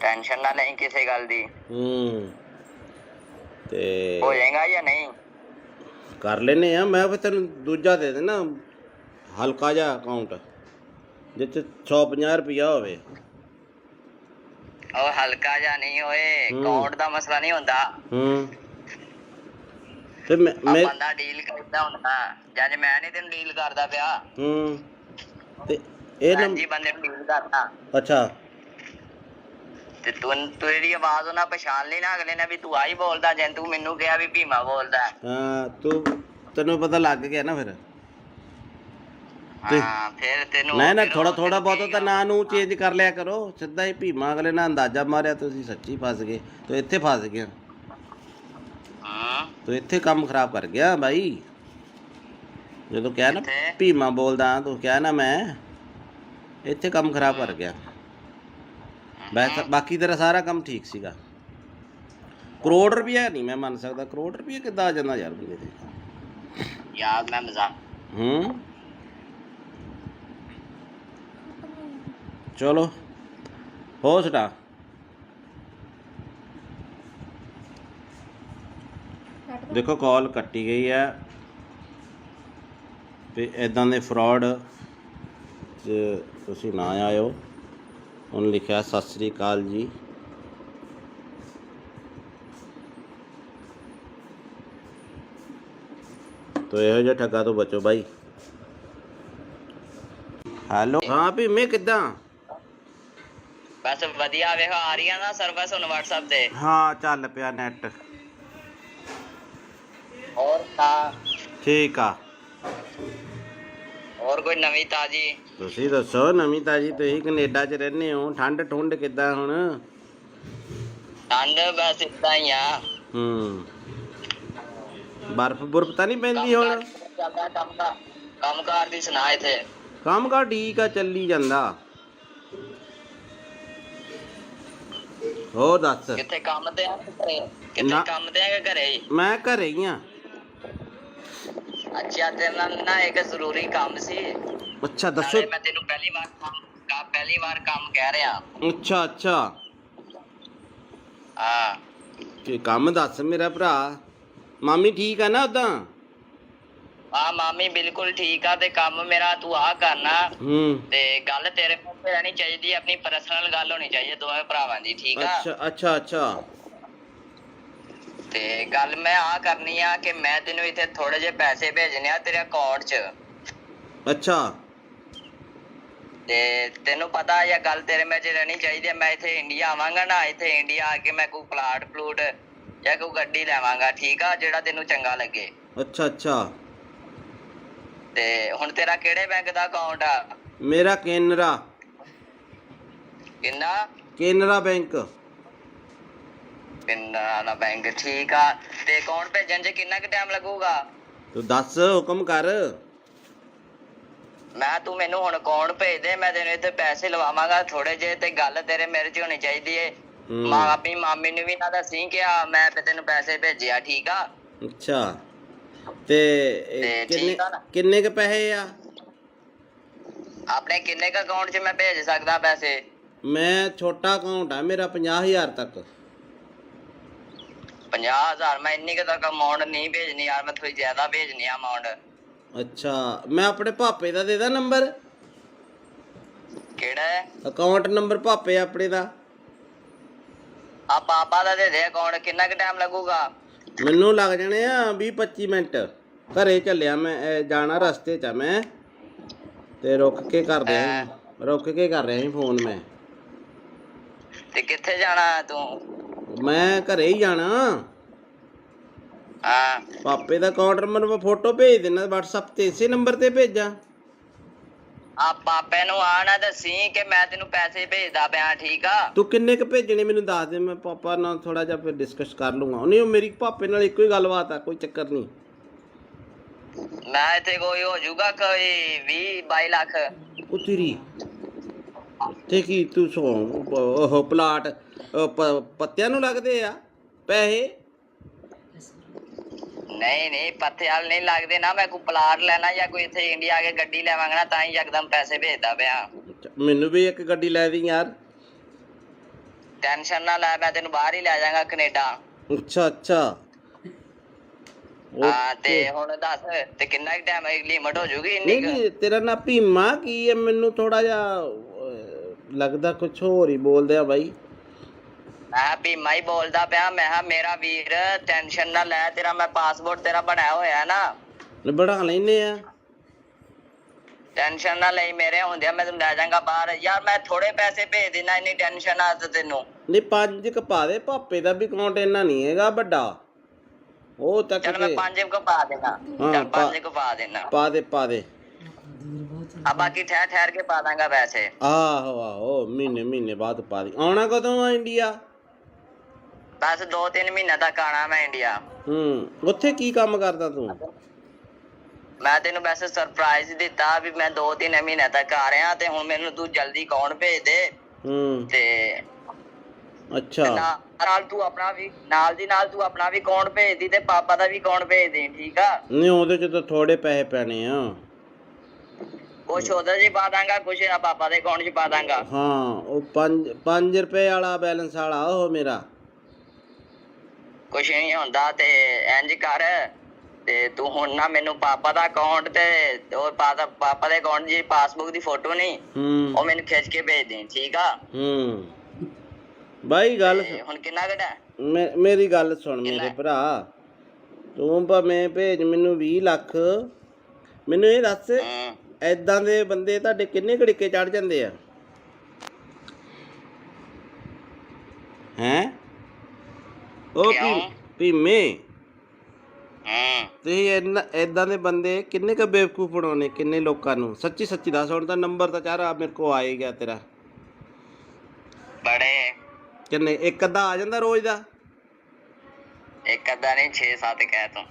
ਟੈਨਸ਼ਨ ਨਾ ਲਈ ਕਿਸੇ ਗੱਲ ਦੀ। ਤੇ ਹੋ ਜਾਏਗਾ ਜਾਂ ਨਹੀਂ? ਕਰ ਲੈਨੇ ਆ। ਮੈਂ ਫਿਰ ਤੈਨੂੰ ਦੂਜਾ ਦੇ ਦੇਣਾ ਹਲਕਾ ਜਿਹਾ ਅਕਾਊਂਟ ਜਿੱਥੇ 150 ਰੁਪਇਆ ਹੋਵੇ। ਉਹ ਹਲਕਾ ਜਾਂ ਨਹੀਂ ਓਏ, ਅਕਾਊਂਟ ਦਾ ਮਸਲਾ ਨਹੀਂ ਹੁੰਦਾ। ਤੇ ਮੈਂ ਬੰਦਾ ਡੀਲ ਕਰਦਾ ਹੁੰਦਾ, ਜਦ ਮੈਂ ਨਹੀਂ ਤੈਨੂੰ ਡੀਲ ਕਰਦਾ ਪਿਆ। ਤੇ ਇਹ ਹਾਂਜੀ ਬੰਦੇ ਨੂੰ ਡੀਲ ਕਰਦਾ। ਅੱਛਾ ਤੇ ਤੇਰੀ ਆਵਾਜ਼ ਉਹਨਾਂ ਪਛਾਣ ਲਈ ਨਾ ਅਗਲੇ ਨੇ ਵੀ ਤੂੰ ਆਹੀ ਬੋਲਦਾ, ਜੇ ਤੂੰ ਮੈਨੂੰ ਕਿਹਾ ਵੀ ਭੀਮਾ ਬੋਲਦਾ। ਹਾਂ ਤੈਨੂੰ ਪਤਾ ਲੱਗ ਗਿਆ ਨਾ ਫਿਰ। ਹਾਂ ਫਿਰ ਤੈਨੂੰ ਨਾ ਥੋੜਾ ਬਹੁਤ ਤਾਂ ਨਾਂ ਨੂੰ ਚੇਂਜ ਕਰ ਲਿਆ ਕਰੋ। ਸਿੱਧਾ ਹੀ ਭੀਮਾ ਅਗਲੇ ਨਾਲ ਅੰਦਾਜ਼ਾ ਮਾਰਿਆ, ਤੁਸੀਂ ਸੱਚੀ ਫਸ ਗਏ। ਤੂੰ ਇੱਥੇ ਫਸ ਗਿਆ, ਤੂੰ ਇੱਥੇ ਕੰਮ ਖਰਾਬ ਕਰ ਗਿਆ ਬਾਈ। ਜਦੋਂ ਕਿਹਾ ਨਾ ਭੀਮਾ ਬੋਲਦਾ ਤੂੰ ਕਿਹਾ ਨਾ ਮੈਂ, ਇੱਥੇ ਕੰਮ ਖਰਾਬ ਕਰ ਗਿਆ। ਬਾਕੀ ਤੇਰਾ ਸਾਰਾ ਕੰਮ ਠੀਕ ਸੀਗਾ। ਕਰੋੜ ਰੁਪਇਆ ਨਹੀਂ ਮੈਂ ਮੰਨ ਸਕਦਾ। ਕਰੋੜ ਰੁਪਇਆ ਕਿੱਦਾਂ ਆ ਜਾਂਦਾ ਯਾਰ ਬੰਦੇ ਤੇ ਯਾਰ? ਮੈਂ ਮਜ਼ਾਕ ਚਲੋ ਹੋ ਸਟਾ। ਦੇਖੋ ਕਾਲ ਕੱਟੀ ਗਈ ਹੈ ਤੇ ਇਦਾਂ ਦੇ ਫਰਾਡ 'ਚ ਤੁਸੀਂ ਨਾ ਆਇਓ। ਉਹਨੇ ਲਿਖਿਆ ਸਤਿ ਸ੍ਰੀ ਅਕਾਲ ਜੀ। ਤੋ ਇਹੋ ਜਿਹਾ ਠੱਗਾ ਤੋਂ ਬਚੋ ਬਾਈ। ਹੈਲੋ ਹਾਂ ਭੀਮੇ ਕਿੱਦਾਂ? ਬਸ ਵਧੀਆ। ਵੇਖੋ ਆ ਰਹੀਆਂ ਨਾ ਸਰਵਿਸ ਹੁਣ WhatsApp ਤੇ। ਹਾਂ ਚੱਲ ਪਿਆ ਨੈਟ। ਹੋਰ ਤਾਂ ਠੀਕ ਆ। ਹੋਰ ਕੋਈ ਨਵੀਂ ਤਾਜੀ? ਤੁਸੀਂ ਦੱਸੋ ਨਵੀਂ ਤਾਜੀ। ਤੁਸੀਂ ਕੈਨੇਡਾ 'ਚ ਰਹਿੰਦੇ ਹੋ, ਠੰਡ ਠੁੰਡ ਕਿੱਦਾਂ ਹੁਣ? ਠੰਡ ਬਸ ਇਦਾਂ ਹੀ ਆ। ਬਰਫ਼ ਬੁਰਫ਼ ਤਾਂ ਨਹੀਂ ਪੈਂਦੀ ਹੁਣ? ਕੰਮ ਕਾਰ ਦੀ ਸੁਣਾ। ਇੱਥੇ ਕੰਮ ਕਾਰ ਠੀਕ ਆ, ਚੱਲੀ ਜਾਂਦਾ। ਹੋਰ ਦੱਸ। ਕਿੱਥੇ ਕੰਮ ਤੇ ਆ ਘਰੇ? ਕਿੱਥੇ ਕੰਮ ਤੇ ਆ ਘਰੇ? ਮੈਂ ਘਰੇ ਹੀ ਆ। ਅੱਛਾ ਤੇਰੇ ਨਾਲ ਨਾ ਇੱਕ ਜ਼ਰੂਰੀ ਕੰਮ ਸੀ। ਅੱਛਾ ਦੱਸੋ। ਮੈਂ ਤੈਨੂੰ ਪਹਿਲੀ ਵਾਰ ਕੰਮ ਕਹਿ ਰਿਹਾ। ਅੱਛਾ ਹਾਂ ਕੀ ਕੰਮ ਦੱਸ ਮੇਰਾ ਭਰਾ। ਮਾਮੀ ਠੀਕ ਆ ਨਾ ਉਦਾਂ? ਹਾਂ ਮਾਮੀ ਬਿਲਕੁਲ ਠੀਕ ਆ। ਤੇ ਕੰਮ ਮੇਰਾ ਤੂੰ ਆ ਕਰਨਾ। ਤੇ ਗੱਲ ਤੇਰੇ ਕੋਲ ਰਹਿਣੀ ਚਾਹੀਦੀ, ਆਪਣੀ ਪਰਸਨਲ ਗੱਲ ਹੋਣੀ ਚਾਹੀਦੀ ਦੋਵੇਂ ਭਰਾਵਾਂ ਦੀ। ਠੀਕ ਆ? ਅੱਛਾ ਤੇ ਗੱਲ ਮੈਂ ਆ ਕਰਨੀ ਆ ਕਿ ਮੈਂ ਤੈਨੂੰ ਇੱਥੇ ਥੋੜੇ ਜਿਹੇ ਪੈਸੇ ਭੇਜਣੇ ਆ ਤੇਰੇ ਅਕਾਊਂਟ 'ਚ। ਅੱਛਾ ਤੇ ਤੈਨੂੰ ਪਤਾ ਇਹ ਗੱਲ ਤੇਰੇ ਵਿੱਚ ਰਹਿਣੀ ਚਾਹੀਦੀ ਹੈ। ਮੈਂ ਇੱਥੇ ਇੰਡੀਆ ਆਵਾਂਗਾ ਨਾ, ਇੱਥੇ ਇੰਡੀਆ ਆ ਕੇ ਮੈਂ ਕੋਈ ਪਲਾਟ ਪਲੂਟ ਜਾਂ ਕੋਈ ਗੱਡੀ ਲੈਵਾਂਗਾ। ਠੀਕ ਆ? ਜਿਹੜਾ ਤੈਨੂੰ ਚੰਗਾ ਲੱਗੇ। ਅੱਛਾ ਤੇ ਹੁਣ ਤੇਰਾ ਕਿਹੜੇ ਬੈਂਕ ਦਾ ਅਕਾਊਂਟ ਆ? ਮੇਰਾ ਕੇਨਰਾ ਬੈਂਕ। ਕੇਨਰਾ ਬੈਂਕ ਠੀਕ ਆ। ਤੇ ਅਕਾਊਂਟ ਭੇਜਣ 'ਚ ਕਿੰਨਾ ਕੁ ਟਾਈਮ ਲੱਗੂਗਾ? ਤੂੰ ਦੱਸ, ਹੁਕਮ ਕਰ। ਤੂੰ ਮੈਨੂੰ ਹੁਣ ਅਕਾਊਂਟ ਭੇਜ ਦੇ, ਮੈਂ ਤੈਨੂੰ ਇੱਥੇ ਪੈਸੇ ਲਵਾਵਾਂਗਾ ਥੋੜੇ ਜਿਹੇ। ਤੇ ਗੱਲ ਤੇਰੇ ਮੇਰੇ 'ਚ ਹੋਣੀ ਚਾਹੀਦੀ ਏ। ਆਪਣੀ ਮਾਮੀ ਨੂੰ ਵੀ ਨਾ ਦੱਸੀ ਕਿ ਮੈਂ ਤੈਨੂੰ ਪੈਸੇ ਭੇਜਿਆ। ਠੀਕ ਆ? ਅੱਛਾ ਤੇ ਕਿੰਨੇ ਕ ਪੈਸੇ ਆ ਆਪਣੇ? ਕਿੰਨੇ ਕ ਅਕਾਊਂਟ 'ਚ ਮੈਂ ਭੇਜ ਸਕਦਾ ਪੈਸੇ? ਮੈਂ ਛੋਟਾ ਅਕਾਊਂਟ ਆ ਮੇਰਾ, 50,000 ਤੱਕ। 50,000? ਮੈਂ ਇੰਨੀ ਕੁ ਤੱਕ ਅਮਾਊਂਟ ਨਹੀਂ ਭੇਜਣੀ ਯਾਰ, ਮੈਂ ਥੋੜੀ ਜ਼ਿਆਦਾ ਭੇਜਣੀ ਆ ਅਮਾਊਂਟ। ਅੱਛਾ ਮੈਂ ਆਪਣੇ ਪਾਪੇ ਦਾ ਦੇ ਦਾਂ ਨੰਬਰ? ਕਿਹੜਾ ਅਕਾਊਂਟ ਨੰਬਰ? ਪਾਪੇ ਆਪਣੇ ਦਾ। ਆ ਪਾਪਾ ਦਾ ਦੇ ਦੇ ਅਕਾਊਂਟ। ਕਿੰਨਾ ਕੁ ਟਾਈਮ ਲੱਗੂਗਾ? ਮੈਨੂੰ ਲੱਗ ਜਾਣੇ ਆ 20-25 ਮਿੰਟ। ਘਰੇ ਚੱਲਿਆ ਮੈਂ, ਜਾਣਾ ਰਸਤੇ 'ਚ ਆ ਮੈਂ। ਤੇ ਰੁਕ ਕੇ ਕਰ ਰਿਹਾ ਸੀ ਫੋਨ ਮੈਂ। ਤੇ ਕਿੱਥੇ ਜਾਣਾ ਤੂੰ? ਮੈਂ ਘਰੇ ਹੀ ਜਾਣਾ। ਹਾਂ ਪਾਪੇ ਦਾ ਅਕਾਊਂਟ ਨੰਬਰ ਮੈਂ ਫੋਟੋ ਭੇਜ ਦੇਣਾ WhatsApp ਤੇ। ਇਸੇ ਨੰਬਰ ਤੇ ਭੇਜਾਂ? ਆ ਪਾਪੇ ਨੂੰ ਆ ਨਾ ਦੱਸੀ ਕਿ ਮੈਂ ਤੈਨੂੰ ਪੈਸੇ ਭੇਜਦਾ ਪਿਆ। ਠੀਕ ਆ? ਤੂੰ ਕਿੰਨੇ ਕ ਭੇਜਣੇ ਮੈਨੂੰ ਦੱਸ ਦੇ, ਮੈਂ ਪਾਪਾ ਨਾਲ ਥੋੜਾ ਜਿਹਾ ਫਿਰ ਡਿਸਕਸ ਕਰ ਲੂੰਗਾ। ਨਹੀਂ ਉਹ ਮੇਰੀ ਪਾਪੇ ਨਾਲ ਇੱਕੋ ਹੀ ਗੱਲਬਾਤ ਆ, ਕੋਈ ਚੱਕਰ ਨਹੀਂ। ਮੈਂ ਇੱਥੇ ਕੋਈ ਹੋ ਜਾਊਗਾ ਕੋਈ 20-22 ਲੱਖ। ਉਹ ਤੇਰੀ ਤੇ ਕੀ ਤੂੰ ਉਹ ਪਲਾਟ ਪੱਤਿਆਂ ਨੂੰ ਲੱਗਦੇ ਆ ਪੈਸੇ? ਨਹੀਂ ਪੱਥੇ ਵਾਲ ਨਹੀਂ ਲੱਗਦੇ ਨਾ। ਮੈਂ ਕੋਈ ਪਲਾਟ ਲੈਣਾ ਜਾਂ ਕੋਈ ਇੱਥੇ ਇੰਡੀਆ ਆ ਕੇ ਗੱਡੀ ਲੈਵਾਂਗਾ ਨਾ, ਤਾਂ ਹੀ ਯਕਦਮ ਪੈਸੇ ਭੇਜਦਾ ਪਿਆ। ਮੈਨੂੰ ਵੀ ਇੱਕ ਗੱਡੀ ਲੈ ਦੀ ਯਾਰ। ਟੈਨਸ਼ਨ ਨਾ ਲੈ, ਮੈਂ ਤੈਨੂੰ ਬਾਹਰ ਹੀ ਲੈ ਜਾਵਾਂਗਾ ਕੈਨੇਡਾ। ਅੱਛਾ ਹਾਂ ਤੇ ਓਕੇ। ਹੁਣ ਦੱਸ ਤੇ ਕਿੰਨਾ ਟਾਈਮ ਲਿਮਟ ਹੋ ਜੂਗੀ ਇੰਨੀ ਨਹੀਂ ਕੁ? ਨਹੀਂ, ਤੇਰਾ ਨਾਂ ਭੀਮਾ ਕੀ ਹੈ? ਮੈਨੂੰ ਥੋੜਾ ਜਿਹਾ ਲੱਗਦਾ ਕੁਛ ਹੋਰ ਹੀ ਬੋਲਦੇ ਆ ਬਾਈ। ਮੈਂ ਭੀਮਾ ਹੀ ਬੋਲਦਾ ਪਿਆ। ਮੈਂ ਕਿਹਾ ਮੇਰਾ ਵੀਰ ਟੈਨਸ਼ਨ ਨਾ ਲੈ, ਤੇਰਾ ਮੈਂ ਪਾਸਪੋਰਟ ਤੇਰਾ ਬਣਿਆ ਹੋਇਆ ਨਾ, ਬਣਾ ਲੈਨੇ ਆ। ਟੈਨਸ਼ਨ ਨਾ ਲਈ, ਮੇਰੇ ਹੁੰਦਿਆਂ ਮੈਂ ਤੈਨੂੰ ਲੈ ਜਾਵਾਂਗਾ ਬਾਹਰ। ਯਾਰ ਮੈਂ ਥੋੜੇ ਪੈਸੇ ਭੇਜ ਦੇਣਾ, ਇੰਨੀ ਟੈਨਸ਼ਨ ਆ ਤੇ ਤੈਨੂੰ। ਨਹੀਂ 5 ਕ ਪਾ ਦੇ, ਭਾਪੇ ਦਾ ਵੀ ਅਕਾਊਂਟ ਇੰਨਾ ਨਹੀਂ ਹੈਗਾ ਵੱਡਾ, ਉਹ ਤੱਕ ਚੱਲ ਮੈਂ ਕੇ 5 ਕੁ ਪਾ ਦੇਣਾ। ਹਾਂ ਚੱਲ 5 ਕੁ ਪਾ ਦੇਣਾ। ਪਾ ਦੇ ਪਾ ਦੇ। ਆ ਬਾਕੀ ਠਹਿਰ ਠਹਿਰ ਕੇ ਪਾ ਦਾਂਗਾ ਪੈਸੇ। ਆਹੋ ਆਹੋ, ਮਹੀਨੇ ਬਾਅਦ ਪਾ ਦੀ। ਆਉਣਾ ਕਦੋਂ ਆ ਇੰਡੀਆ? ਬਸ 2-3 ਮਹੀਨੇ ਤੱਕ ਆਣਾ ਮੈਂ ਇੰਡੀਆ। ਉੱਥੇ ਕੀ ਕੰਮ ਕਰਦਾ ਤੂੰ? ਮੈਂ ਤੈਨੂੰ ਵੈਸੇ ਸਰਪ੍ਰਾਈਜ਼ ਦਿੱਤਾ ਵੀ ਮੈਂ 2-3 ਮਹੀਨੇ ਤੱਕ ਆ ਰਿਹਾ, ਤੇ ਹੁਣ ਮੈਨੂੰ ਤੂੰ ਜਲਦੀ ਅਕਾਊਂਟ ਭੇਜ ਦੇ। ਤੇ ਅੱਛਾ। ਨਾਲ ਤੂੰ ਆਪਣਾ ਵੀ ਨਾਲ ਦੀ ਨਾਲ ਤੂੰ ਆਪਣਾ ਵੀ ਅਕਾਊਂਟ ਭੇਜ ਦੀ ਤੇ ਪਾਪਾ ਦਾ ਵੀ ਅਕਾਊਂਟ ਭੇਜ ਦੇ, ਠੀਕ ਆ? ਨਹੀਂ ਉਹਦੇ ਚ ਤਾਂ ਥੋੜੇ ਪੈਸੇ ਪੈਣੇ ਆ। ਕੁਛ ਉਹਦੇ 'ਚ ਹੀ ਪਾ ਦਾਂਗਾ, ਕੁਛ ਪਾਪਾ ਦੇ ਅਕਾਊਂਟ 'ਚ ਪਾ ਦਾਂਗਾ। ਹਾਂ ਉਹ 5 ਰੁਪਏ ਵਾਲਾ ਬੈਲੈਂਸ ਵਾਲਾ ਉਹ ਮੇਰਾ। ਕੁਛ ਨਹੀਂ ਹੁੰਦਾ ਤੇ ਇੰਜ ਕਰ, ਤੇ ਤੂੰ ਹੁਣ ਨਾ ਮੈਨੂੰ ਪਾਪਾ ਦਾ ਅਕਾਊਂਟ ਤੇ ਉਹ ਪਾਪਾ ਦੇ ਅਕਾਊਂਟ ਦੀ ਪਾਸਬੁੱਕ ਦੀ ਫੋਟੋ ਨਹੀਂ, ਉਹ ਮੈਨੂੰ ਖਿੱਚ ਕੇ ਭੇਜ ਦੇ, ਠੀਕ ਆ? ਬਾਈ ਗੱਲ ਹੁਣ ਕਿੰਨਾ ਘਟਾ? ਮੇਰੀ ਗੱਲ ਸੁਣ ਮੇਰੇ ਭਰਾ, ਤੂੰ ਭਾਵੇਂ ਭੇਜ ਮੈਨੂੰ 20 ਲੱਖ, ਮੈਨੂੰ ਇਹ ਦੱਸ ਏਦਾਂ ਦੇ ਬੰਦੇ ਤੁਹਾਡੇ ਕਿੰਨੇ ਘੜੀਕੇ ਚੜ ਜਾਂਦੇ ਆ? ਹੈਂ ਉਹ ਭੀਮੇ, ਤੁਸੀਂ ਏਦਾਂ ਦੇ ਬੰਦੇ ਕਿੰਨੇ ਕੁ ਬੇਵਕੂਫ ਬਣਾਉਣੇ, ਕਿੰਨੇ ਲੋਕਾਂ ਨੂੰ? ਸੱਚੀ ਸੱਚੀ ਦੱਸ। ਹੁਣ ਤਾਂ ਨੰਬਰ ਤਾਂ ਚਾਰਾ ਮੇਰੇ ਕੋਲ ਆ ਹੀ ਗਿਆ ਤੇਰਾ। ਬੜੇ ਕਿੰਨੇ? ਇੱਕ ਅੱਧਾ ਆ ਜਾਂਦਾ ਰੋਜ਼ ਦਾ? ਇੱਕ ਅੱਧਾ ਨਹੀਂ, 6-7 ਕਹਿ ਤੂੰ।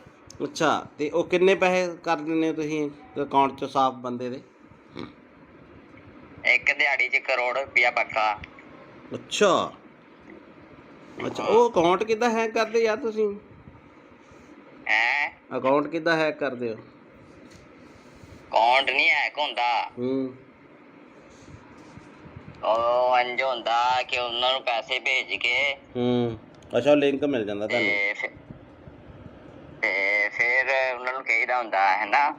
ਅੱਛਾ, ਤੇ ਉਹ ਕਿੰਨੇ ਪੈਸੇ ਕਰ ਦਿੰਦੇ ਹੋ ਤੁਸੀਂ ਅਕਾਊਂਟ 'ਚ ਸਾਫ਼ ਬੰਦੇ ਦੇ? ਇੱਕ ਦਿਹਾੜੀ 'ਚ ਕਰੋੜ ਰੁਪਇਆ ਪੱਕਾ। ਅੱਛਾ ਅੱਛਾ, ਉਹ ਅਕਾਊਂਟ ਕਿੱਦਾਂ ਹੈਕ ਕਰਦੇ ਯਾਰ ਤੁਸੀਂ? ਹੈਂ? ਅਕਾਊਂਟ ਕਿੱਦਾਂ ਹੈਕ ਕਰਦੇ ਹੋ? ਅਕਾਊਂਟ ਨਹੀਂ ਹੈਕ ਹੁੰਦਾ। ਉਹ ਇੰਝ ਹੁੰਦਾ ਕਿ ਉਹਨਾਂ ਨੂੰ ਪੈਸੇ ਭੇਜ ਕੇ ਅੱਛਾ, ਲਿੰਕ ਮਿਲ ਜਾਂਦਾ ਤੁਹਾਨੂੰ? ਤੇ ਫਿਰ ਉਹਨਾਂ ਨੂੰ ਕਹੀਦਾ ਹੁੰਦਾ ਹੈ ਨਾ,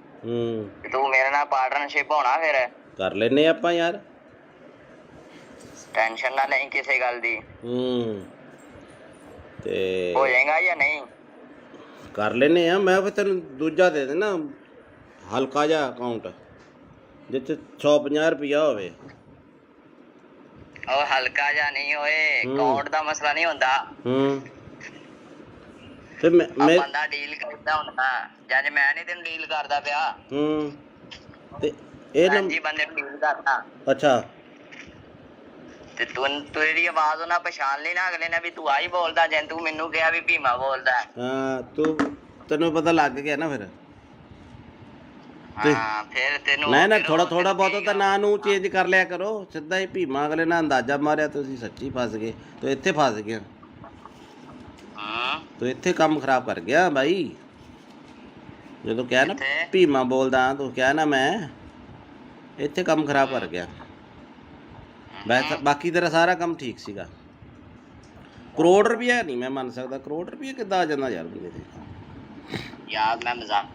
ਤੂੰ ਮੇਰੇ ਨਾਲ ਪਾਰਟਨਰਸ਼ਿਪ ਹੋਣਾ, ਫਿਰ ਕਰ ਲੈਨੇ ਆਪਾਂ ਯਾਰ। ਟੈਨਸ਼ਨ ਨਾ ਲਈ ਕਿਸੇ ਗੱਲ ਦੀ। ਤੇ ਹੋ ਜਾਏਗਾ ਜਾਂ ਨਹੀਂ? ਕਰ ਲੈਨੇ ਆ। ਮੈਂ ਫਿਰ ਤੈਨੂੰ ਦੂਜਾ ਦੇ ਦੇਣਾ, ਹਲਕਾ ਜਿਹਾ ਅਕਾਊਂਟ ਜਿਸ 'ਚ 150 ਰੁਪਇਆ ਹੋਵੇ। ਉਹ ਹਲਕਾ ਜਿਹਾ ਨਹੀਂ ਹੋਏ, ਅਕਾਊਂਟ ਦਾ ਮਸਲਾ ਨਹੀਂ ਹੁੰਦਾ। ਤੇ ਬੰਦਾ ਡੀਲ ਕਰਦਾ ਹੁੰਦਾ, ਜਦ ਮੈਂ ਨਹੀਂ ਤੈਨੂੰ ਡੀਲ ਕਰਦਾ ਪਿਆ। ਤੇ ਇਹ ਜੀ ਬੰਦੇ ਨੂੰ ਡੀਲ ਕਰਦਾ। ਅੱਛਾ, ਤੇ ਤੂੰ ਇਹਦੀ ਆਵਾਜ਼ ਉਹਨਾਂ ਪਛਾਣ ਲਈ ਨਾ, ਅਗਲੇ ਨੇ ਵੀ ਤੂੰ ਆਹੀ ਬੋਲਦਾ, ਜੇ ਤੂੰ ਮੈਨੂੰ ਕਿਹਾ ਵੀ ਭੀਮਾ ਬੋਲਦਾ। ਹਾਂ ਤੈਨੂੰ ਪਤਾ ਲੱਗ ਗਿਆ ਨਾ ਫਿਰ? ਹਾਂ ਫਿਰ ਤੈਨੂੰ ਨਾ ਥੋੜਾ ਬਹੁਤ ਤਾਂ ਨਾਂ ਨੂੰ ਚੇਂਜ ਕਰ ਲਿਆ ਕਰੋ। ਸਿੱਧਾ ਹੀ ਭੀਮਾ, ਅਗਲੇ ਨਾਲ ਅੰਦਾਜ਼ਾ ਮਾਰਿਆ ਤੁਸੀਂ ਸੱਚੀ ਫਸ ਗਏ। ਤੂੰ ਇੱਥੇ ਫਸ ਗਿਆ, ਤੂੰ ਇੱਥੇ ਕੰਮ ਖਰਾਬ ਕਰ ਗਿਆ ਬਾਈ। ਜਦੋਂ ਕਿਹਾ ਨਾ ਭੀਮਾ ਬੋਲਦਾ, ਤੂੰ ਕਿਹਾ ਨਾ ਮੈਂ, ਇੱਥੇ ਕੰਮ ਖਰਾਬ ਕਰ ਗਿਆ। ਬਾਕੀ ਤੇਰਾ ਸਾਰਾ ਕੰਮ ਠੀਕ ਸੀਗਾ। ਕਰੋੜ ਰੁਪਇਆ ਨਹੀਂ ਮੈਂ ਮੰਨ ਸਕਦਾ। ਕਰੋੜ ਰੁਪਇਆ ਕਿੱਦਾਂ ਆ ਜਾਂਦਾ ਯਾਰ ਬੰਦੇ ਤੇ? ਯਾਰ ਮੈਂ ਮਜ਼ਾਕ।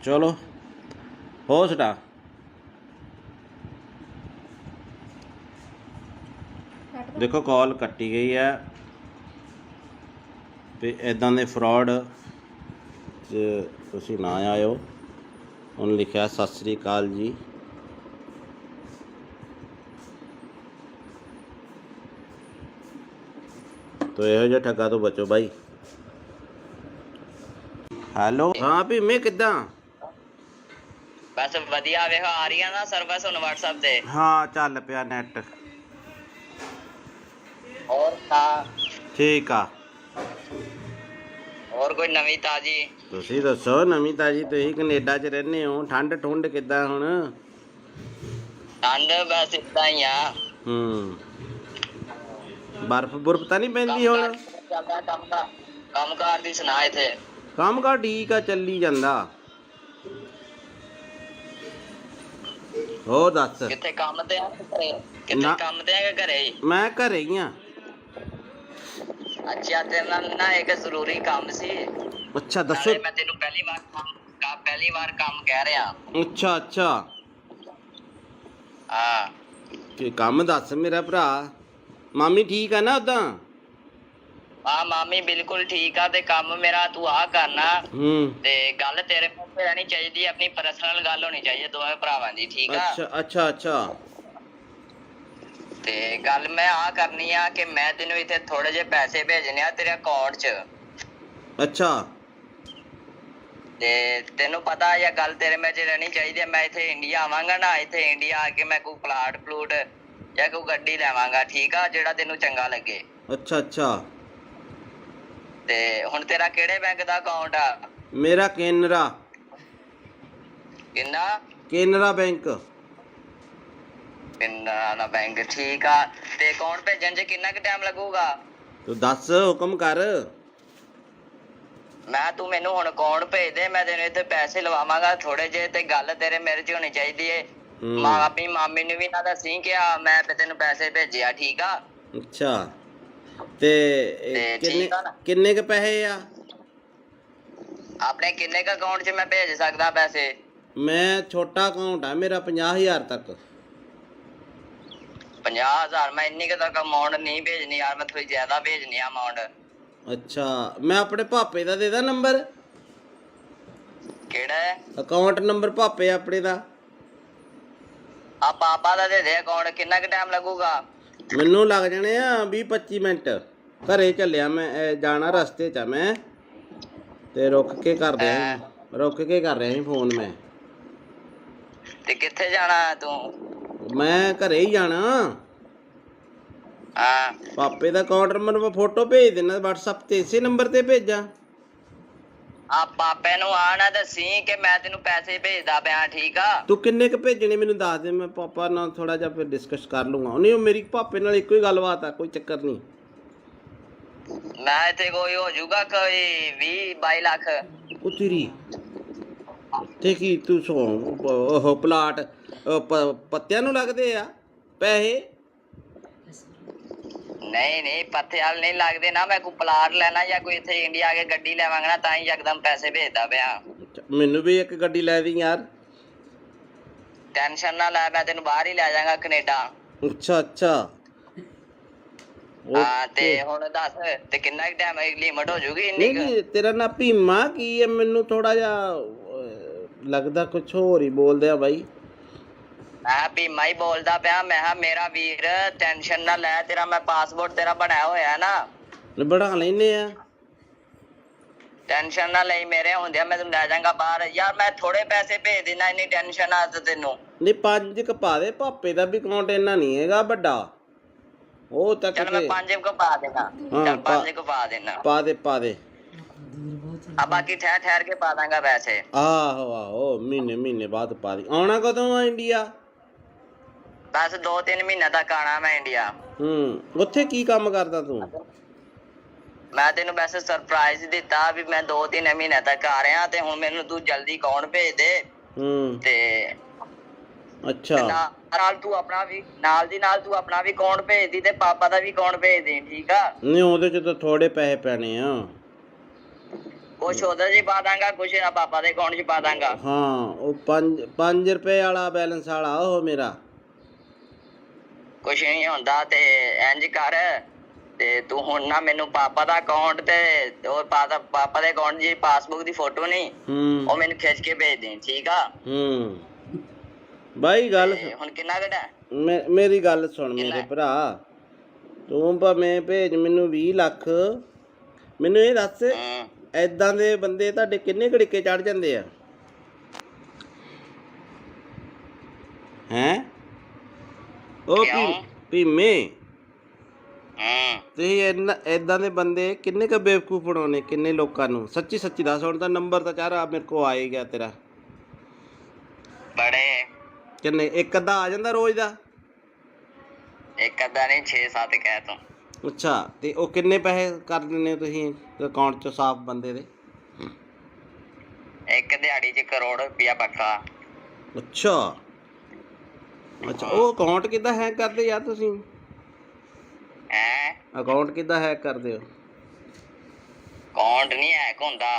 ਚਲੋ ਹੋ ਸਟਾ। ਦੇਖੋ ਕਾਲ ਕੱਟੀ ਗਈ ਹੈ। ਤੇ ਇੱਦਾਂ ਦੇ ਫਰਾਡ 'ਚ ਤੁਸੀਂ ਨਾ ਆਇਓ। ਉਹਨੇ ਲਿਖਿਆ ਸਤਿ ਸ੍ਰੀ ਅਕਾਲ ਜੀ। ਤੋ ਇਹੋ ਜਿਹਾ ਠੱਗਾ ਤੋਂ ਬਚੋ ਬਾਈ। ਹੈਲੋ, ਹਾਂ ਭੀਮੇ ਕਿੱਦਾਂ? ਬਸ ਵਧੀਆ, ਵੇਖੋ ਆ ਰਹੀ ਆ ਨਾ ਸਰਵਿਸ ਹੁਣ WhatsApp ਤੇ। ਹਾਂ ਚੱਲ ਪਿਆ ਨੈਟ। ਹੋਰ ਠੀਕ ਆ। ਹੋਰ ਕੋਈ ਨਵੀਂ ਤਾਜੀ? ਤੁਸੀਂ ਦੱਸੋ ਨਵੀਂ ਤਾਜੀ। ਤੁਸੀਂ ਕੈਨੇਡਾ 'ਚ ਰਹਿੰਦੇ ਹੋ, ਠੰਡ ਠੁੰਡ ਕਿੱਦਾਂ ਹੁਣ? ਠੰਡ ਬਸ ਇਦਾਂ ਹੀ ਆ। ਬਰਫ ਬੁਰਫ ਤਾਂ ਨਹੀਂ ਪੈਂਦੀ ਹੁਣ? ਕੰਮ ਕਾਰ ਦੀ ਸੁਣਾ ਇੱਥੇ? ਕੰਮ ਕਾਰ ਠੀਕ ਆ, ਚੱਲੀ ਜਾਂਦਾ। ਹੋਰ ਦੱਸ। ਕਿੱਥੇ ਕੰਮ ਤੇ ਆ? ਕਿੱਥੇ ਕੰਮ ਤੇ ਆ ਕਿ ਘਰੇ? ਮੈਂ ਘਰੇ ਹੀ ਆ। ਅੱਛਾ ਤੇਰੇ ਨਾਲ ਨਾ ਇੱਕ ਜ਼ਰੂਰੀ ਕੰਮ ਸੀ। ਅੱਛਾ ਦੱਸੋ। ਨਾਲੇ ਮੈਂ ਤੈਨੂੰ ਪਹਿਲੀ ਵਾਰ ਕੰਮ ਕਹਿ ਰਿਹਾ। ਅੱਛਾ ਅੱਛਾ, ਹਾਂ ਕੀ ਕੰਮ ਦੱਸ ਮੇਰਾ ਭਰਾ। ਮਾਮੀ ਠੀਕ ਆ ਨਾ ਉਦਾਂ? ਹਾਂ ਮਾਮੀ ਬਿਲਕੁਲ ਠੀਕ ਆ। ਤੇ ਕੰਮ ਮੇਰਾ ਤੂੰ ਆ ਕਰਨਾ। ਹੂੰ। ਤੇ ਗੱਲ ਤੇਰੇ ਮੂੰਹ ਤੇ ਰਹਿਣੀ ਚਾਹੀਦੀ ਹੈ, ਆਪਣੀ ਪਰਸਨਲ ਗੱਲ ਹੋਣੀ ਚਾਹੀਦੀ ਹੈ ਦੋਵੇਂ ਭਰਾਵਾਂ ਦੀ, ਠੀਕ ਆ? ਅੱਛਾ ਅੱਛਾ ਅੱਛਾ। ਤੇ ਗੱਲ ਮੈਂ ਆ ਕਰਨੀ ਆ ਕਿ ਮੈਂ ਤੈਨੂੰ ਇੱਥੇ ਥੋੜੇ ਜਿਹੇ ਪੈਸੇ ਭੇਜਣੇ ਆ ਤੇਰੇ ਅਕਾਊਂਟ 'ਚ। ਅੱਛਾ ਤੇ ਤੈਨੂੰ ਪਤਾ ਜਾਂ ਗੱਲ ਤੇਰੇ ਵਿੱਚ ਰਹਿਣੀ ਚਾਹੀਦੀ ਹੈ। ਮੈਂ ਇੱਥੇ ਇੰਡੀਆ ਆਵਾਂਗਾ ਨਾ, ਇੱਥੇ ਇੰਡੀਆ ਆ ਕੇ ਮੈਂ ਕੋਈ ਪਲਾਟ ਪਲੂਟ ਜਾਂ ਕੋਈ ਗੱਡੀ ਲੈਵਾਂਗਾ, ਠੀਕ ਆ? ਜਿਹੜਾ ਤੈਨੂੰ ਚੰਗਾ ਲੱਗੇ। ਅੱਛਾ ਅੱਛਾ। ਤੇ ਹੁਣ ਤੇਰਾ ਕਿਹੜੇ ਬੈਂਕ ਦਾ ਅਕਾਊਂਟ ਆ? ਮੇਰਾ ਕੇਨਰਾ। ਕਿੰਨਾ? ਕੇਨਰਾ ਬੈਂਕ। ਕੇਨਰਾ ਦਾ ਬੈਂਕ, ਠੀਕ ਆ। ਤੇ ਅਕਾਊਂਟ ਭੇਜਣ 'ਚ ਕਿੰਨਾ ਕੁ ਟਾਈਮ ਲੱਗੂਗਾ? ਤੂੰ ਦੱਸ, ਹੁਕਮ ਕਰ। ਤੂੰ ਮੈਨੂੰ ਹੁਣ ਅਕਾਊਂਟ ਭੇਜ ਦੇ, ਮੈਂ ਤੈਨੂੰ ਇੱਥੇ ਪੈਸੇ ਲਵਾਵਾਂਗਾ ਥੋੜੇ ਜਿਹੇ। ਤੇ ਗੱਲ ਤੇਰੇ ਮੇਰੇ 'ਚ ਹੋਣੀ ਚਾਹੀਦੀ ਏ। ਆਪਣੀ ਮਾਮੀ ਨੂੰ ਵੀ ਨਾ ਦੱਸੀ ਕਿ ਮੈਂ ਤੈਨੂੰ ਪੈਸੇ ਭੇਜਿਆ, ਠੀਕ ਆ? ਅੱਛਾ ਤੇ ਠੀਕ ਆ ਨਾ? ਕਿੰਨੇ ਕ ਪੈਸੇ ਆ? ਆਪਣੇ ਕਿੰਨੇ ਕ ਅਕਾਊਂਟ 'ਚ ਮੈਂ ਭੇਜ ਸਕਦਾ ਪੈਸੇ? ਮੈਂ ਛੋਟਾ ਅਕਾਊਂਟ ਆ ਮੇਰਾ, 50,000 ਤੱਕ। 50,000? ਮੈਂ ਇੰਨੀ ਕੁ ਤੱਕ ਅਮਾਊਂਟ ਨਹੀਂ ਭੇਜਣੀ ਯਾਰ, ਮੈਂ ਥੋੜੀ ਜ਼ਿਆਦਾ ਭੇਜਣੀ ਆ ਅਮਾਊਂਟ। ਅੱਛਾ, ਮੈਂ ਆਪਣੇ ਪਾਪੇ ਦਾ ਦੇ ਦਾਂ ਨੰਬਰ? ਕਿਹੜਾ ਹੈ ਅਕਾਊਂਟ ਨੰਬਰ? ਪਾਪੇ ਆਪਣੇ ਦਾ। ਆ ਪਾਪਾ ਦਾ ਦੇ ਦੇ ਅਕਾਊਂਟ। ਕਿੰਨਾ ਕੁ ਟਾਈਮ ਲੱਗੂਗਾ? ਮੈਨੂੰ ਲੱਗ ਜਾਣੇ ਆ 20-25 ਮਿੰਟ। ਘਰੇ ਚੱਲਿਆ ਮੈਂ, ਜਾਣਾ ਰਸਤੇ 'ਚ ਆ ਮੈਂ, ਤੇ ਰੁਕ ਕੇ ਕਰ ਰਿਹਾ ਸੀ ਫੋਨ ਮੈਂ। ਤੇ ਕਿੱਥੇ ਜਾਣਾ ਤੂੰ? ਮੈਂ ਘਰੇ ਹੀ ਜਾਣਾ। ਹਾਂ ਪਾਪੇ ਦਾ ਅਕਾਊਂਟ ਨੰਬਰ ਮੈਂ ਫੋਟੋ ਭੇਜ ਦੇਣਾ WhatsApp ਤੇ, ਇਸੇ ਨੰਬਰ ਤੇ ਭੇਜਾਂ? ਆ ਪਾਪੇ ਨੂੰ ਆ ਨਾ ਦੱਸੀ ਕਿ ਮੈਂ ਤੈਨੂੰ ਪੈਸੇ ਭੇਜਦਾ ਪਿਆ, ਠੀਕ ਆ? ਤੂੰ ਕਿੰਨੇ ਕ ਭੇਜਣੇ ਮੈਨੂੰ ਦੱਸ ਦੇ, ਮੈਂ ਪਾਪਾ ਨਾਲ ਥੋੜਾ ਜਿਹਾ ਫਿਰ ਡਿਸਕਸ ਕਰ ਲੂੰਗਾ। ਨਹੀਂ, ਉਹ ਮੇਰੀ ਪਾਪੇ ਨਾਲ ਇੱਕੋ ਹੀ ਗੱਲਬਾਤ ਆ, ਕੋਈ ਚੱਕਰ ਨਹੀਂ। ਮੈਂ ਇੱਥੇ ਕੋਈ ਹੋ ਜਾਊਗਾ ਕੋਈ 20-22 ਲੱਖ। ਉਹ ਤੇਰੀ ਤੇ ਕੀ ਤੂੰ ਉਹ ਪਲਾਟ ਪੱਤਿਆਂ ਨੂੰ ਲੱਗਦੇ ਆ ਪੈਸੇ? ਨਹੀਂ ਪੱਥੇ ਵਾਲ ਨਹੀਂ ਲੱਗਦੇ ਨਾ। ਮੈਂ ਕੋਈ ਪਲਾਟ ਲੈਣਾ ਜਾਂ ਕੋਈ ਇੱਥੇ ਇੰਡੀਆ ਆ ਕੇ ਗੱਡੀ ਲੈਵਾਂਗਾ ਨਾ, ਤਾਂ ਹੀ ਯਕਦਮ ਪੈਸੇ ਭੇਜਦਾ ਪਿਆ। ਮੈਨੂੰ ਵੀ ਇੱਕ ਗੱਡੀ ਲੈ ਦੀ ਯਾਰ। ਟੈਨਸ਼ਨ ਨਾ ਲੈ, ਮੈਂ ਤੈਨੂੰ ਬਾਹਰ ਹੀ ਲੈ ਜਾਵਾਂਗਾ, ਕੈਨੇਡਾ। ਅੱਛਾ ਅੱਛਾ। ਹਾਂ ਤੇ ਹੁਣ ਦੱਸ, ਤੇ ਕਿੰਨਾ ਟਾਈਮ ਲਿਮਟ ਹੋ ਜੂਗੀ ਇੰਨੀ ਕੁ? ਨਹੀਂ, ਤੇਰਾ ਨਾਂ ਭੀਮਾ ਕੀ ਹੈ? ਮੈਨੂੰ ਥੋੜਾ ਜਿਹਾ ਲੱਗਦਾ ਕੁਛ ਹੋਰ ਹੀ ਬੋਲਦੇ ਆ ਬਾਈ। ਮੈਂ ਭੀਮਾ ਹੀ ਬੋਲਦਾ ਪਿਆ। ਮੈਂ ਕਿਹਾ ਮੇਰਾ ਵੀਰ ਟੈਨਸ਼ਨ ਨਾ ਲੈ, ਤੇਰਾ ਮੈਂ ਪਾਸਪੋਰਟ ਤੇਰਾ ਬਣਾਇਆ ਹੋਇਆ ਨਾ। ਬਣਾ ਲੈਨੇ ਆ। ਟੈਨਸ਼ਨ ਨਾ ਲਈ, ਮੇਰੇ ਹੁੰਦਿਆਂ ਮੈਂ ਤੈਨੂੰ ਲੈ ਜਾਵਾਂਗਾ ਬਾਹਰ। ਯਾਰ ਮੈਂ ਥੋੜੇ ਪੈਸੇ ਭੇਜ ਦੇਣਾ, ਇੰਨੀ ਟੈਨਸ਼ਨ ਆ ਤੈਨੂੰ? ਨਹੀਂ, 5 ਕ ਪਾ ਦੇ। ਪਾਪੇ ਦਾ ਵੀ ਅਕਾਊਂਟ ਇੰਨਾ ਨਹੀਂ ਹੈਗਾ ਵੱਡਾ, ਉਹ ਤੱਕ। ਚੱਲ ਮੈਂ 5 ਕੁ ਪਾ ਦੇਣਾ। ਚੱਲ 5 ਕੁ ਪਾ ਦੇਣਾ। ਪਾ ਦੇ ਪਾ ਦੇ। ਆ ਬਾਕੀ ਠਹਿਰ ਕੇ ਪਾ ਦਾਂਗਾ ਪੈਸੇ। ਆਹੋ ਆਹੋ, ਮਹੀਨੇ ਬਾਅਦ ਪਾ ਦੀ। ਆਉਣਾ ਕਦੋਂ ਆ ਇੰਡੀਆ? ਬਸ 2-3 ਮਹੀਨੇ ਤੱਕ ਆਣਾ ਮੈਂ ਇੰਡੀਆ। ਉੱਥੇ ਕੀ ਕੰਮ ਕਰਦਾ ਤੂੰ? ਮੈਂ ਤੈਨੂੰ ਵੈਸੇ ਸਰਪ੍ਰਾਈਜ਼ ਦਿੱਤਾ ਵੀ ਮੈਂ 2-3 ਮਹੀਨੇ ਤੱਕ ਆ ਰਿਹਾ, ਤੇ ਹੁਣ ਮੈਨੂੰ ਤੂੰ ਜਲਦੀ ਅਕਾਊਂਟ ਭੇਜ ਦੇ। ਤੇ ਅੱਛਾ, ਨਾਲ ਤੂੰ ਆਪਣਾ ਵੀ ਨਾਲ ਦੀ ਨਾਲ ਤੂੰ ਆਪਣਾ ਵੀ ਅਕਾਊਂਟ ਭੇਜ ਦੀ, ਤੇ ਪਾਪਾ ਦਾ ਵੀ ਅਕਾਊਂਟ ਭੇਜ ਦੇ, ਠੀਕ ਆ? ਨਹੀਂ, ਉਹਦੇ ਚ ਤਾਂ ਥੋੜੇ ਪੈਸੇ ਪੈਣੇ ਆ। ਕੁਛ ਉਹਦੇ 'ਚ ਪਾ ਦਾਂਗਾ, ਕੁਛ ਪਾਪਾ ਦੇ ਅਕਾਊਂਟ 'ਚ ਪਾ ਦਾਂਗਾ। ਹਾਂ, ਉਹ 5 ਰੁਪਏ ਵਾਲਾ ਬੈਲੈਂਸ ਵਾਲਾ ਉਹ ਮੇਰਾ। ਕੁਛ ਨਹੀਂ ਹੁੰਦਾ। ਤੇ ਇੰਜ ਕਰ, ਤੇ ਤੂੰ ਹੁਣ ਨਾ ਮੈਨੂੰ ਪਾਪਾ ਦਾ ਅਕਾਊਂਟ ਤੇ ਉਹ ਪਾਪਾ ਦੇ ਅਕਾਊਂਟ ਦੀ ਪਾਸਬੁੱਕ ਦੀ ਫੋਟੋ ਨਹੀਂ, ਉਹ ਮੈਨੂੰ ਖਿੱਚ ਕੇ ਭੇਜ ਦੇ, ਠੀਕ ਆ? ਬਾਈ ਗੱਲ ਹੁਣ ਕਿੰਨਾ ਘਟਾ? ਮੇਰੀ ਗੱਲ ਸੁਣ ਮੇਰੇ ਭਰਾ, ਤੂੰ ਭਾਵੇਂ ਭੇਜ ਮੈਨੂੰ 20 ਲੱਖ। ਮੈਨੂੰ ਇਹ ਦੱਸ, ਏਦਾਂ ਦੇ ਬੰਦੇ ਤੁਹਾਡੇ ਕਿੰਨੇ ਘੜੀਕੇ ਚੜ ਜਾਂਦੇ ਆ? ਹੈਂ? ਉਹ ਭੀਮੇ, ਤੇ ਏਦਾਂ ਦੇ ਬੰਦੇ ਕਿੰਨੇ ਕ ਬੇਵਕੂਫ ਬਣਾਉਣੇ, ਕਿੰਨੇ ਲੋਕਾਂ ਨੂੰ? ਸੱਚੀ ਦੱਸ। ਹੁਣ ਤਾਂ ਨੰਬਰ ਤਾਂ ਚਾਰਾ ਮੇਰੇ ਕੋਲ ਆ ਹੀ ਗਿਆ ਤੇਰਾ। ਬੜੇ ਕਿੰਨੇ? ਇੱਕ ਅੱਧਾ ਆ ਜਾਂਦਾ ਰੋਜ਼ ਦਾ? ਇੱਕ ਅੱਧਾ ਨਹੀਂ, 6-7 ਕਹਿ ਤੂੰ। ਅੱਛਾ, ਤੇ ਉਹ ਕਿੰਨੇ ਪੈਸੇ ਕਰ ਦਿੰਦੇ ਹੋ ਤੁਸੀਂ ਅਕਾਊਂਟ 'ਚ ਸਾਫ਼ ਬੰਦੇ ਦੇ? ਇੱਕ ਦਿਹਾੜੀ 'ਚ ਕਰੋੜ ਰੁਪਇਆ ਪੱਕਾ। ਅੱਛਾ, ਉਹ ਅਕਾਊਂਟ ਕਿੱਦਾਂ ਹੈਕ ਕਰਦੇ ਯਾਰ ਤੁਸੀਂ? ਹੈਂ? ਅਕਾਊਂਟ ਕਿੱਦਾਂ ਹੈਕ ਕਰਦੇ ਹੋ? ਅਕਾਊਂਟ ਨਹੀਂ ਹੈਕ ਹੁੰਦਾ।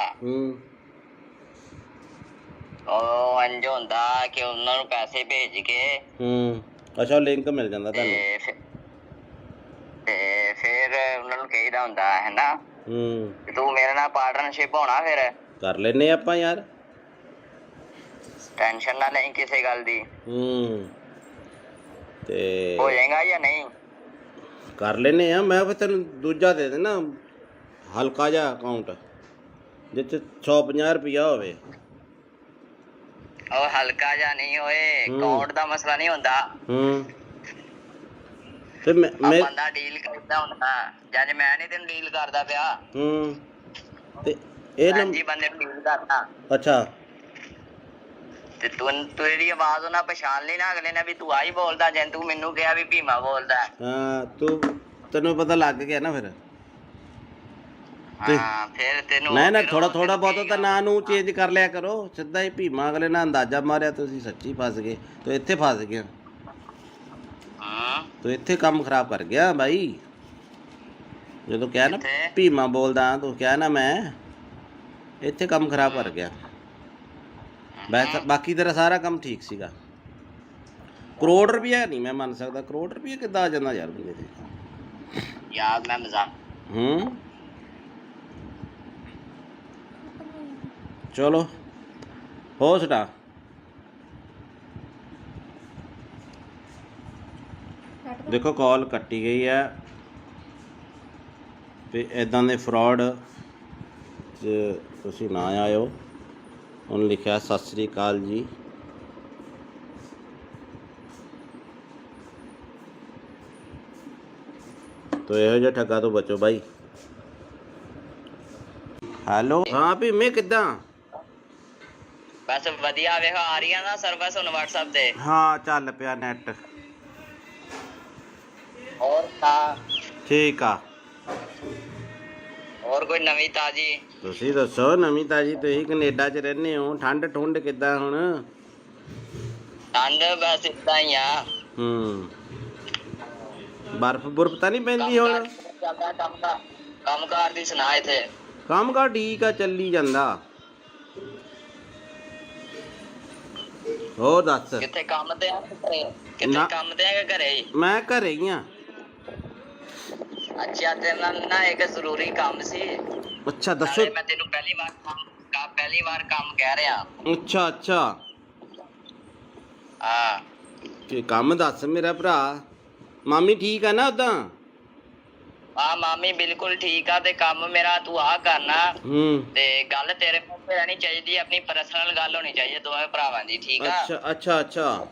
ਉਹ ਇੰਝ ਹੁੰਦਾ ਕਿ ਉਹਨਾਂ ਨੂੰ ਪੈਸੇ ਭੇਜ ਕੇ ਅੱਛਾ ਲਿੰਕ ਮਿਲ ਜਾਂਦਾ ਤੁਹਾਨੂੰ ਤੇ ਫਿਰ ਉਹਨਾਂ ਨੂੰ ਕਹੀਦਾ ਹੁੰਦਾ ਹੈ ਨਾ ਤੂੰ ਮੇਰੇ ਨਾਲ ਪਾਰਟਨਰਸ਼ਿਪ ਹੋਣਾ ਫਿਰ ਕਰ ਲੈਨੇ ਆਪਾਂ ਯਾਰ ਟੈਨਸ਼ਨ ਨਾ ਲਈ ਕਿਸੇ ਗੱਲ ਦੀ ਤੇ ਹੋ ਜਾਏਗਾ ਜਾਂ ਨਹੀਂ ਕਰ ਲੈਨੇ ਆ ਮੈਂ ਫਿਰ ਤੈਨੂੰ ਦੂਜਾ ਦੇ ਦੇਣਾ ਹਲਕਾ ਜਿਹਾ ਅਕਾਊਂਟ ਜਿਸ 'ਚ 150 ਰੁਪਇਆ ਹੋਵੇ ਉਹ ਹਲਕਾ ਜਿਹਾ ਨਹੀਂ ਹੋਏ ਅਕਾਊਂਟ ਦਾ ਮਸਲਾ ਨਹੀਂ ਹੁੰਦਾ ਤੇ ਮੈਂ ਬੰਦਾ ਡੀਲ ਕਰਦਾ ਹੁੰਦਾ ਜਦ ਮੈਂ ਨਹੀਂ ਤੈਨੂੰ ਡੀਲ ਕਰਦਾ ਪਿਆ ਤੇ ਇਹ ਜੀ ਬੰਦੇ ਨੂੰ ਡੀਲ ਕਰਦਾ ਅੱਛਾ ਤੇ ਤੂੰ ਇਹਦੀ ਆਵਾਜ਼ ਉਹਨਾਂ ਪਛਾਣ ਲਈ ਨਾ ਅਗਲੇ ਨੇ ਵੀ ਤੂੰ ਆਹੀ ਬੋਲਦਾ ਜੇ ਤੂੰ ਮੈਨੂੰ ਕਿਹਾ ਵੀ ਭੀਮਾ ਬੋਲਦਾ ਹਾਂ ਤੈਨੂੰ ਪਤਾ ਲੱਗ ਗਿਆ ਨਾ ਫਿਰ ਹਾਂ ਫਿਰ ਤੈਨੂੰ ਨਾ ਥੋੜਾ ਬਹੁਤ ਤਾਂ ਨਾਂ ਨੂੰ ਚੇਂਜ ਕਰ ਲਿਆ ਕਰੋ ਸਿੱਧਾ ਹੀ ਭੀਮਾ ਅਗਲੇ ਨਾਲ ਅੰਦਾਜ਼ਾ ਮਾਰਿਆ ਤੁਸੀਂ ਸੱਚੀ ਫਸ ਗਏ ਤੂੰ ਇੱਥੇ ਫਸ ਗਿਆ ਤੂੰ ਇੱਥੇ ਕੰਮ ਖਰਾਬ ਕਰ ਗਿਆ ਬਾਈ ਜਦੋਂ ਕਿਹਾ ਨਾ ਭੀਮਾ ਬੋਲਦਾ ਤੂੰ ਕਿਹਾ ਨਾ ਮੈਂ ਇੱਥੇ ਕੰਮ ਖਰਾਬ ਕਰ ਗਿਆ ਬਾਕੀ ਤੇਰਾ ਸਾਰਾ ਕੰਮ ਠੀਕ ਸੀਗਾ ਕਰੋੜ ਰੁਪਇਆ ਨਹੀਂ ਮੈਂ ਮੰਨ ਸਕਦਾ ਕਰੋੜ ਰੁਪਇਆ ਕਿੱਦਾਂ ਆ ਜਾਂਦਾ ਯਾਰ ਬੰਦੇ ਤੇ ਯਾਰ ਮੈਂ ਮਜ਼ਾਕ ਚਲੋ ਹੋ ਸਟਾ ਦੇਖੋ ਕਾਲ ਕੱਟੀ ਗਈ ਹੈ ਤੇ ਇਦਾਂ ਦੇ ਫਰਾਡ 'ਚ ਤੁਸੀਂ ਨਾ ਆਇਓ ਉਹਨੇ ਲਿਖਿਆ ਸਤਿ ਸ੍ਰੀ ਅਕਾਲ ਜੀ ਤੋ ਇਹੋ ਜਿਹਾ ਠੱਗਾ ਤੋਂ ਬਚੋ ਬਾਈ ਹੈਲੋ ਹਾਂ ਭੀਮੇ ਕਿੱਦਾਂ ਬਸ ਵਧੀਆ ਵੇਖੋ ਆ ਰਹੀਆਂ ਨਾ ਸਰਵਿਸ ਹੁਣ WhatsApp ਤੇ ਹਾਂ ਚੱਲ ਪਿਆ ਨੈਟ ਹੋਰ ਤਾਂ ਠੀਕ ਆ ਹੋਰ ਕੋਈ ਨਵੀਂ ਤਾਜੀ ਤੁਸੀਂ ਦੱਸੋ ਨਵੀਂ ਤਾਜੀ ਤੁਸੀਂ ਕੈਨੇਡਾ 'ਚ ਰਹਿੰਦੇ ਹੋ ਠੰਡ ਕਿੱਦਾਂ ਹੁਣ ਠੰਡ ਬਸ ਇਦਾਂ ਹੀ ਆ ਬਰਫ਼ ਤਾਂ ਨਹੀਂ ਪੈਂਦੀ ਹੁਣ ਕੰਮਕਾਰ ਦੀ ਸੁਣਾ ਇੱਥੇ ਕੰਮਕਾਰ ਠੀਕ ਆ ਚੱਲੀ ਜਾਂਦਾ ਹੋਰ ਦੱਸ ਕਿੱਥੇ ਕੰਮ ਤੇ ਆ ਘਰੇ ਕਿੱਥੇ ਕੰਮ ਤੇ ਆ ਘਰੇ ਮੈਂ ਘਰੇ ਹੀ ਆ ਅੱਛਾ ਤੇਰੇ ਨਾਲ ਨਾ ਇੱਕ ਜ਼ਰੂਰੀ ਕੰਮ ਸੀ ਅੱਛਾ ਦੱਸੋ ਮੈਂ ਤੈਨੂੰ ਪਹਿਲੀ ਵਾਰ ਕੰਮ ਕਹਿ ਰਿਹਾ ਅੱਛਾ ਹਾਂ ਕੀ ਕੰਮ ਦੱਸ ਮੇਰਾ ਭਰਾ ਮਾਮੀ ਠੀਕ ਆ ਨਾ ਉਦਾਂ ਹਾਂ ਮਾਮੀ ਬਿਲਕੁਲ ਠੀਕ ਆ ਤੇ ਕੰਮ ਮੇਰਾ ਤੂੰ ਆ ਕਰਨਾ ਤੇ ਗੱਲ ਤੇਰੇ ਕੋਲ ਰਹਿਣੀ ਚਾਹੀਦੀ ਆਪਣੀ ਪਰਸਨਲ ਗੱਲ ਹੋਣੀ ਚਾਹੀਦੀ ਦੋਵੇਂ ਭਰਾਵਾਂ ਦੀ ਠੀਕ ਆ ਅੱਛਾ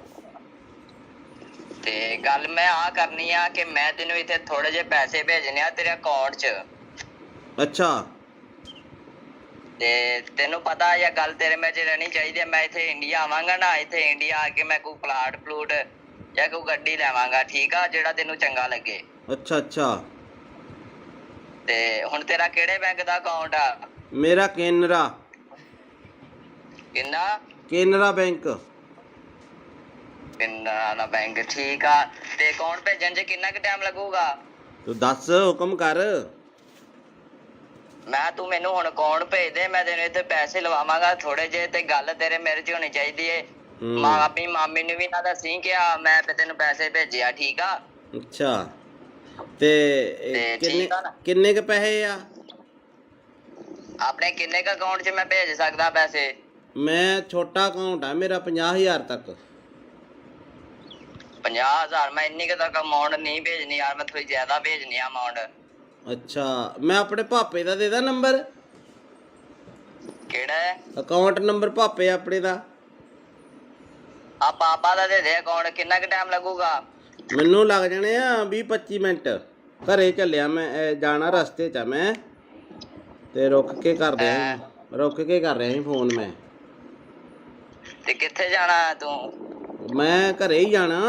ਤੇ ਗੱਲ ਮੈਂ ਆ ਕਰਨੀ ਆ ਕਿ ਮੈਂ ਤੈਨੂੰ ਇੱਥੇ ਥੋੜੇ ਜਿਹੇ ਪੈਸੇ ਭੇਜਣੇ ਆ ਤੇਰੇ ਅਕਾਊਂਟ 'ਚ ਅੱਛਾ ਤੇ ਤੈਨੂੰ ਪਤਾ ਇਹ ਗੱਲ ਤੇਰੇ ਵਿੱਚ ਰਹਿਣੀ ਚਾਹੀਦੀ ਹੈ ਮੈਂ ਇੱਥੇ ਇੰਡੀਆ ਆਵਾਂਗਾ ਨਾ ਇੱਥੇ ਇੰਡੀਆ ਆ ਕੇ ਮੈਂ ਕੋਈ ਪਲਾਟ ਜਾਂ ਕੋਈ ਗੱਡੀ ਲੈਵਾਂਗਾ ਠੀਕ ਆ ਜਿਹੜਾ ਤੈਨੂੰ ਚੰਗਾ ਲੱਗੇ ਅੱਛਾ ਤੇ ਹੁਣ ਤੇਰਾ ਕਿਹੜੇ ਬੈਂਕ ਦਾ ਅਕਾਊਂਟ ਆ ਮੇਰਾ ਕੇਨਰਾ ਬੈਂਕ ਕੇਨਰਾ ਬੈਂਕ ਠੀਕ ਆ ਤੇ ਅਕਾਊਂਟ ਭੇਜਣ 'ਚ ਕਿੰਨਾ ਕੁ ਟਾਈਮ ਲੱਗੂਗਾ ਤੂੰ ਦੱਸ ਹੁਕਮ ਕਰ ਤੂੰ ਮੈਨੂੰ ਹੁਣ ਅਕਾਊਂਟ ਭੇਜ ਦੇ ਮੈਂ ਤੈਨੂੰ ਇੱਥੇ ਪੈਸੇ ਲਵਾਵਾਂਗਾ ਥੋੜੇ ਜਿਹੇ ਤੇ ਗੱਲ ਤੇਰੇ ਮੇਰੇ 'ਚ ਹੋਣੀ ਚਾਹੀਦੀ ਏ ਆਪਣੀ ਮਾਮੀ ਨੂੰ ਵੀ ਨਾ ਦੱਸੀ ਕਿ ਮੈਂ ਤੈਨੂੰ ਪੈਸੇ ਭੇਜਿਆ ਠੀਕ ਆ ਅੱਛਾ ਤੇ ਕਿੰਨੇ ਕ ਪੈਸੇ ਆ ਆਪਣੇ ਕਿੰਨੇ ਕ ਅਕਾਊਂਟ 'ਚ ਮੈਂ ਭੇਜ ਸਕਦਾ ਪੈਸੇ ਮੈਂ ਛੋਟਾ ਅਕਾਊਂਟ ਆ ਮੇਰਾ 50,000 ਤੱਕ 50,000 ਮੈਂ ਇੰਨੀ ਕੁ ਤੱਕ ਅਮਾਊਂਟ ਨਹੀਂ ਭੇਜਣੀ ਯਾਰ ਮੈਂ ਥੋੜੀ ਜ਼ਿਆਦਾ ਭੇਜਣੀ ਆ ਅਮਾਊਂਟ ਅੱਛਾ ਮੈਂ ਆਪਣੇ ਪਾਪੇ ਦਾ ਦੇ ਦਾਂ ਨੰਬਰ ਕਿਹੜਾ ਅਕਾਊਂਟ ਨੰਬਰ ਪਾਪੇ ਆਪਣੇ ਦਾ ਆ ਪਾਪਾ ਦਾ ਦੇ ਦੇ ਅਕਾਊਂਟ ਕਿੰਨਾ ਕੁ ਟਾਈਮ ਲੱਗੂਗਾ ਮੈਨੂੰ ਲੱਗ ਜਾਣੇ ਆ 20-25 ਮਿੰਟ ਘਰੇ ਚੱਲਿਆ ਮੈਂ ਜਾਣਾ ਰਸਤੇ 'ਚ ਮੈਂ ਤੇ ਰੁਕ ਕੇ ਕਰ ਰਿਹਾ ਸੀ ਫੋਨ ਮੈਂ ਤੇ ਕਿੱਥੇ ਜਾਣਾ ਤੂੰ ਮੈਂ ਘਰੇ ਹੀ ਜਾਣਾ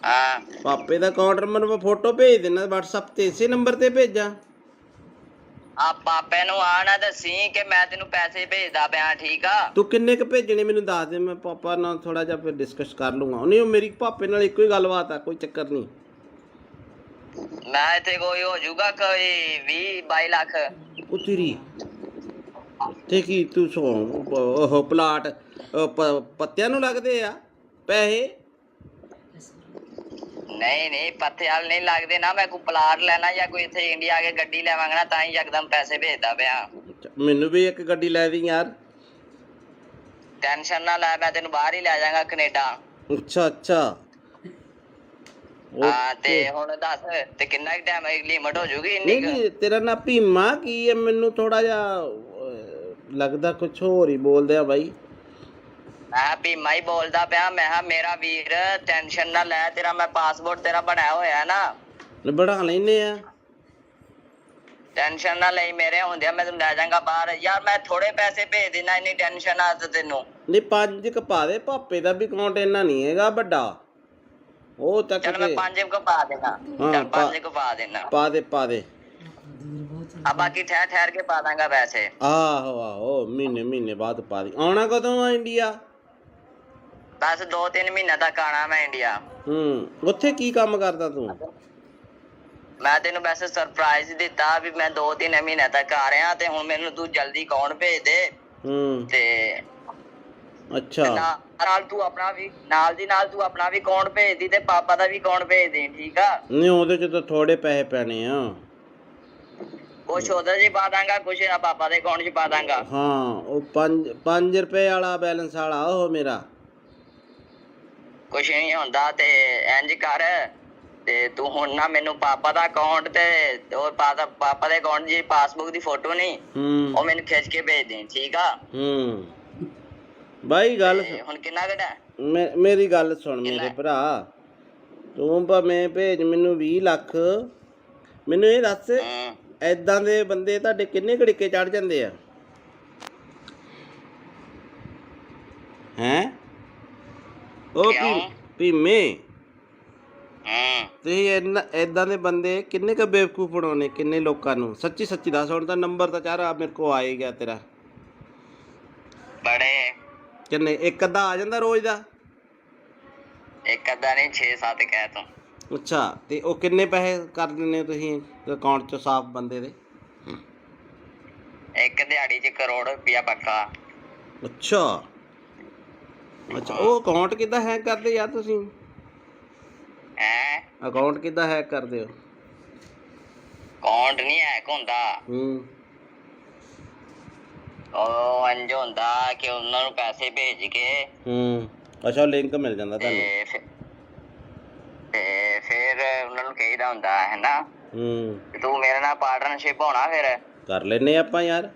ਹਾਂ ਪਾਪੇ ਦਾ ਅਕਾਊਂਟ ਨੰਬਰ ਮੈਂ ਫੋਟੋ ਭੇਜ ਦੇਣਾ WhatsApp ਤੇ ਇਸੇ ਨੰਬਰ ਤੇ ਭੇਜਾਂ ਆ ਪਾਪੇ ਨੂੰ ਆਣਾ ਦੱਸੀ ਕਿ ਮੈਂ ਤੈਨੂੰ ਪੈਸੇ ਭੇਜਦਾ ਪਿਆ ਠੀਕ ਆ ਤੂੰ ਕਿੰਨੇ ਕ ਭੇਜਣੇ ਮੈਨੂੰ ਦੱਸ ਦੇ ਮੈਂ ਪਾਪਾ ਨਾਲ ਥੋੜਾ ਜਿਹਾ ਫਿਰ ਡਿਸਕਸ ਕਰ ਲੂੰਗਾ ਨਹੀਂ ਉਹ ਮੇਰੀ ਪਾਪੇ ਨਾਲ ਇੱਕੋ ਹੀ ਗੱਲਬਾਤ ਆ ਕੋਈ ਚੱਕਰ ਨਹੀਂ ਮੈਂ ਇੱਥੇ ਕੋਈ ਹੋ ਜਾਊਗਾ ਕੋਈ 20-22 ਲੱਖ। ਉਹ ਤੇਰੀ ਤੇ ਕੀ ਤੂੰ ਉਹ ਪਲਾਟ ਪੱਤਿਆਂ ਨੂੰ ਲੱਗਦੇ ਆ ਪੈਸੇ? ਨਹੀਂ ਪੱਥੇ ਵਾਲ ਨਹੀਂ ਲੱਗਦੇ ਨਾ। ਮੈਂ ਕੋਈ ਪਲਾਟ ਲੈਣਾ ਜਾਂ ਕੋਈ ਇੱਥੇ ਇੰਡੀਆ ਆ ਕੇ ਗੱਡੀ ਲੈਵਾਂਗਾ ਨਾ ਤਾਂ ਹੀ ਯਕਦਮ ਪੈਸੇ ਭੇਜਦਾ ਪਿਆ। ਮੈਨੂੰ ਵੀ ਇੱਕ ਗੱਡੀ ਲੈ ਦੀ ਯਾਰ। ਟੈਨਸ਼ਨ ਨਾ ਲੈ, ਮੈਂ ਤੈਨੂੰ ਬਾਹਰ ਹੀ ਲੈ ਜਾਵਾਂਗਾ ਕੈਨੇਡਾ। ਅੱਛਾ ਹਾਂ ਤੇ ਹੁਣ ਦੱਸ ਤੇ ਕਿੰਨਾ ਟਾਈਮ ਲਿਮਟ ਹੋ ਜੂਗੀ ਇੰਨੀ? ਨਹੀਂ ਤੇਰਾ ਨਾਂ ਭੀਮਾ ਕੀ ਹੈ? ਮੈਨੂੰ ਥੋੜਾ ਜਿਹਾ ਲੱਗਦਾ ਕੁਛ ਹੋਰ ਹੀ ਬੋਲਦੇ ਆ ਬਾਈ। ਮੈਂ ਭੀਮਾ ਹੀ ਬੋਲਦਾ ਪਿਆ। ਮੈਂ ਕਿਹਾ ਮੇਰਾ ਵੀਰ ਟੈਨਸ਼ਨ ਨਾ ਲੈ, ਤੇਰਾ ਮੈਂ ਪਾਸਪੋਰਟ ਤੇਰਾ ਬਣਾਇਆ ਹੋਇਆ ਨਾ। ਬਣਾ ਲੈਨੇ ਆ। ਟੈਨਸ਼ਨ ਨਾ ਲਈ, ਮੇਰੇ ਹੁੰਦਿਆ ਮੈਂ ਤੈਨੂੰ ਲੈ ਜਾਵਾਂਗਾ ਬਾਹਰ। ਯਾਰ ਮੈਂ ਥੋੜੇ ਪੈਸੇ ਭੇਜ ਦੇਣਾ, ਇੰਨੀ ਟੈਨਸ਼ਨ ਆ ਤੈਨੂੰ। ਨਹੀਂ 5 ਕ ਪਾ ਦੇ, ਭਾਪੇ ਦਾ ਵੀ ਅਕਾਊਂਟ ਇੰਨਾ ਨਹੀਂ ਹੈਗਾ ਵੱਡਾ। ਉਹ ਤੱਕ ਚੱਲ ਮੈਂ 5 ਕੁ ਪਾ ਦੇਣਾ। ਚੱਲ 5 ਕੁ ਪਾ ਦੇਣਾ। ਪਾ ਦੇ ਆ ਬਾਕੀ ਠਹਿਰ ਕੇ ਪਾ ਦਾਂਗਾ ਪੈਸੇ। ਆਹੋ ਮਹੀਨੇ ਬਾਅਦ ਪਾ ਦੀ। ਆਉਣਾ ਕਦੋਂ ਆ ਇੰਡੀਆ? ਬਸ 2-3 ਮਹੀਨੇ ਤੱਕ ਆਣਾ ਮੈਂ ਇੰਡੀਆ। ਉੱਥੇ ਕੀ ਕੰਮ ਕਰਦਾ ਤੂੰ? ਮੈਂ ਤੈਨੂੰ ਵੈਸੇ ਸਰਪ੍ਰਾਈਜ਼ ਦਿੱਤਾ ਵੀ ਮੈਂ 2-3 ਮਹੀਨੇ ਤੱਕ ਆ ਰਿਹਾ ਤੇ ਹੁਣ ਮੈਨੂੰ ਤੂੰ ਜਲਦੀ ਅਕਾਊਂਟ ਭੇਜ ਦੇ। ਤੇ ਅੱਛਾ ਨਾਲ ਤੂੰ ਆਪਣਾ ਵੀ ਨਾਲ ਤੂੰ ਆਪਣਾ ਵੀ ਅਕਾਊਂਟ ਭੇਜ ਦੀ ਤੇ ਪਾਪਾ ਦਾ ਵੀ ਅਕਾਊਂਟ ਭੇਜ ਦੇ, ਠੀਕ ਆ? ਨਹੀਂ ਉਹਦੇ ਚ ਤਾਂ ਥੋੜੇ ਪੈਸੇ ਪੈਣੇ ਆ। ਕੁਛ ਉਹਦੇ ਚ ਪਾ ਦਾਂਗਾ, ਕੁਛ ਪਾਪਾ ਦੇ ਅਕਾਊਂਟ ਚ ਪਾ ਦਾਂਗਾ। ਹਾਂ ਉਹ 5 ਰੁਪਏ ਵਾਲਾ ਬੈਲੈਂਸ ਵਾਲਾ ਉਹ ਮੇਰਾ। ਕੁਛ ਨਹੀਂ ਹੁੰਦਾ ਤੇ ਇੰਜ ਕਰ ਤੇ ਤੂੰ ਹੁਣ ਨਾ ਮੈਨੂੰ ਪਾਪਾ ਦਾ ਅਕਾਊਂਟ ਤੇ ਉਹ ਪਾਪਾ ਦੇ ਅਕਾਊਂਟ ਦੀ ਪਾਸਬੁੱਕ ਦੀ ਫੋਟੋ ਨਹੀਂ ਉਹ ਮੈਨੂੰ ਖਿੱਚ ਕੇ ਭੇਜ ਦੇ, ਠੀਕ ਆ? ਬਾਈ ਗੱਲ ਹੁਣ ਕਿੰਨਾ ਘਟਾ? ਮੇਰੀ ਗੱਲ ਸੁਣ ਮੇਰੇ ਭਰਾ, ਤੂੰ ਭਾਵੇਂ ਭੇਜ ਮੈਨੂੰ 20 ਲੱਖ। ਮੈਨੂੰ ਇਹ ਦੱਸ ਏਦਾਂ ਦੇ ਬੰਦੇ ਤੁਹਾਡੇ ਕਿੰਨੇ ਘੜੀਕੇ ਚੜ ਜਾਂਦੇ ਆ? ਹੈਂ ਉਹ ਭੀਮੇ ਤੇ ਏਦਾਂ ਦੇ ਬੰਦੇ ਕਿੰਨੇ ਕੁ ਬੇਵਕੂਫ ਬਣਾਉਣੇ ਕਿੰਨੇ ਲੋਕਾਂ ਨੂੰ? ਸੱਚੀ ਦੱਸ। ਹੁਣ ਤਾਂ ਨੰਬਰ ਤਾਂ ਚਾਰਾ ਮੇਰੇ ਕੋਲ ਆ ਹੀ ਗਿਆ ਤੇਰਾ। ਬੜੇ ਕਿੰਨੇ? ਇੱਕ ਅੱਧਾ ਆ ਜਾਂਦਾ ਰੋਜ਼ ਦਾ? ਇੱਕ ਅੱਧਾ ਨਹੀਂ 6-7 ਕਹਿ ਤੂੰ। ਅੱਛਾ ਤੇ ਉਹ ਕਿੰਨੇ ਪੈਸੇ ਕਰ ਦਿੰਦੇ ਹੋ ਤੁਸੀਂ ਅਕਾਊਂਟ ਚ ਸਾਫ਼ ਬੰਦੇ ਦੇ? ਇੱਕ ਦਿਹਾੜੀ 'ਚ ਕਰੋੜ ਰੁਪਇਆ ਪੱਕਾ। ਅੱਛਾ ਉਹ ਅਕਾਊਂਟ ਕਿੱਦਾਂ ਹੈਕ ਕਰਦੇ ਯਾਰ ਤੁਸੀਂ? ਅਕਾਊਂਟ ਕਿੱਦਾਂ ਹੈਕ ਕਰਦੇ ਹੋ? ਅਕਾਊਂਟ ਨਹੀਂ ਹੈਕ ਹੁੰਦਾ। ਉਹ ਇੰਝ ਹੁੰਦਾ ਕਿ ਉਹਨਾਂ ਨੂੰ ਪੈਸੇ ਭੇਜ ਕੇ ਅੱਛਾ ਲਿੰਕ ਮਿਲ ਜਾਂਦਾ ਤੁਹਾਨੂੰ ਤੇ ਫਿਰ ਉਹਨਾਂ ਨੂੰ ਕਹੀਦਾ ਹੁੰਦਾ ਹੈ ਨਾ ਤੂੰ ਮੇਰੇ ਨਾਲ ਪਾਰਟਨਰਸ਼ਿਪ ਹੋਣਾ। ਫਿਰ ਕਰ ਲੈਨੇ ਆਪਾਂ ਯਾਰ,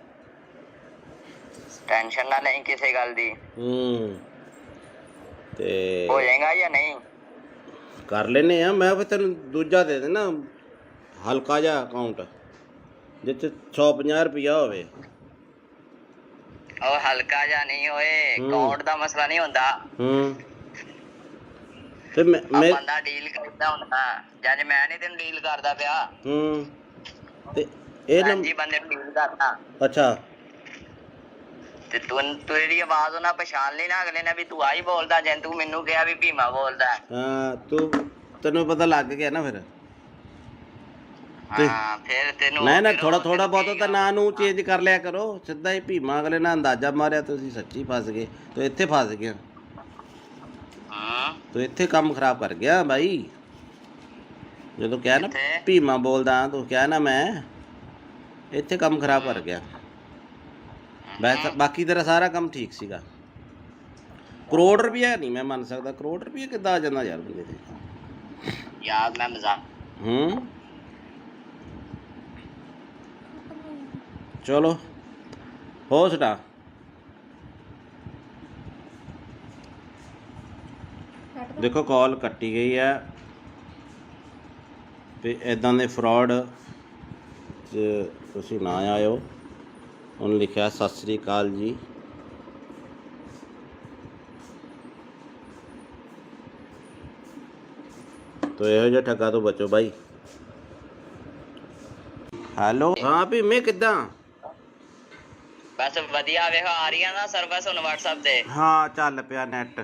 ਟੈਨਸ਼ਨ ਨਾ ਲਈ ਕਿਸੇ ਗੱਲ ਦੀ। ਤੇ ਹੋ ਜਾਏਗਾ ਜਾਂ ਨਹੀਂ? ਕਰ ਲੈਨੇ ਆ। ਮੈਂ ਫਿਰ ਤੈਨੂੰ ਦੂਜਾ ਦੇ ਦੇਣਾ ਹਲਕਾ ਜਿਹਾ ਅਕਾਊਂਟ ਜਿੱਥੇ 150 ਰੁਪਇਆ ਹੋਵੇ। ਉਹ ਹਲਕਾ ਜਿਹਾ ਨਹੀਂ ਹੋਏ, ਅਕਾਊਂਟ ਦਾ ਮਸਲਾ ਨਹੀਂ ਹੁੰਦਾ। ਤੇ ਮੈਂ ਬੰਦਾ ਡੀਲ ਕਰਦਾ ਹੁੰਦਾ ਜਦ ਮੈਂ ਨਹੀਂ ਤੈਨੂੰ ਡੀਲ ਕਰਦਾ ਪਿਆ। ਤੇ ਇਹ ਜੀ ਬੰਦੇ ਨੂੰ ਡੀਲ ਕਰਦਾ। ਅੱਛਾ ਤੇ ਤੇਰੀ ਆਵਾਜ਼ ਉਹਨਾਂ ਪਛਾਣ ਲਈ ਨਾ ਅਗਲੇ ਨੇ ਵੀ ਤੂੰ ਆਹੀ ਬੋਲਦਾ ਜੇ ਤੂੰ ਮੈਨੂੰ ਕਿਹਾ ਵੀ ਭੀਮਾ ਬੋਲਦਾ। ਹਾਂ ਤੈਨੂੰ ਪਤਾ ਲੱਗ ਗਿਆ ਨਾ ਫਿਰ। ਹਾਂ ਫਿਰ ਤੈਨੂੰ ਨਾ ਥੋੜਾ ਬਹੁਤ ਤਾਂ ਨਾਂ ਨੂੰ ਚੇਂਜ ਕਰ ਲਿਆ ਕਰੋ। ਸਿੱਧਾ ਹੀ ਭੀਮਾ ਅਗਲੇ ਨਾਲ ਅੰਦਾਜ਼ਾ ਮਾਰਿਆ ਤੁਸੀਂ ਸੱਚੀ ਫਸ ਗਏ। ਤੂੰ ਇੱਥੇ ਫਸ ਗਿਆ। ਤੂੰ ਇੱਥੇ ਕੰਮ ਖਰਾਬ ਕਰ ਗਿਆ ਬਾਈ। ਜਦੋਂ ਕਿਹਾ ਨਾ ਭੀਮਾ ਬੋਲਦਾ ਤੂੰ ਕਿਹਾ ਨਾ ਮੈਂ ਇੱਥੇ ਕੰਮ ਖਰਾਬ ਕਰ ਗਿਆ। ਬਾਕੀ ਤੇਰਾ ਸਾਰਾ ਕੰਮ ਠੀਕ ਸੀਗਾ। ਕਰੋੜ ਰੁਪਇਆ ਨਹੀਂ ਮੈਂ ਮੰਨ ਸਕਦਾ। ਕਰੋੜ ਰੁਪਇਆ ਕਿੱਦਾਂ ਆ ਜਾਂਦਾ ਯਾਰ ਬੰਦੇ ਤੇ? ਯਾਰ ਮੈਂ ਮਜ਼ਾਕ ਚਲੋ ਹੋ ਸਟਾ ਦੇਖੋ ਕਾਲ ਕੱਟੀ ਗਈ ਹੈ ਤੇ ਇੱਦਾਂ ਦੇ ਫਰਾਡ ਤੁਸੀਂ ਨਾ ਆਇਓ। ਉਹਨੇ ਲਿਖਿਆ ਸਤਿ ਸ੍ਰੀ ਅਕਾਲ ਜੀ। ਤੋ ਇਹੋ ਜਿਹਾ ਠੱਗਾ ਤੋਂ ਬਚੋ ਬਾਈ। ਹੈਲੋ ਹਾਂ ਭੀਮੇ ਕਿੱਦਾਂ? ਬਸ ਵਧੀਆ। ਵੇਖੋ ਆ ਰਹੀ ਆ ਨਾ ਸਰਵਿਸ ਹੁਣ WhatsApp ਤੇ? ਹਾਂ ਚੱਲ ਪਿਆ ਨੈਟ।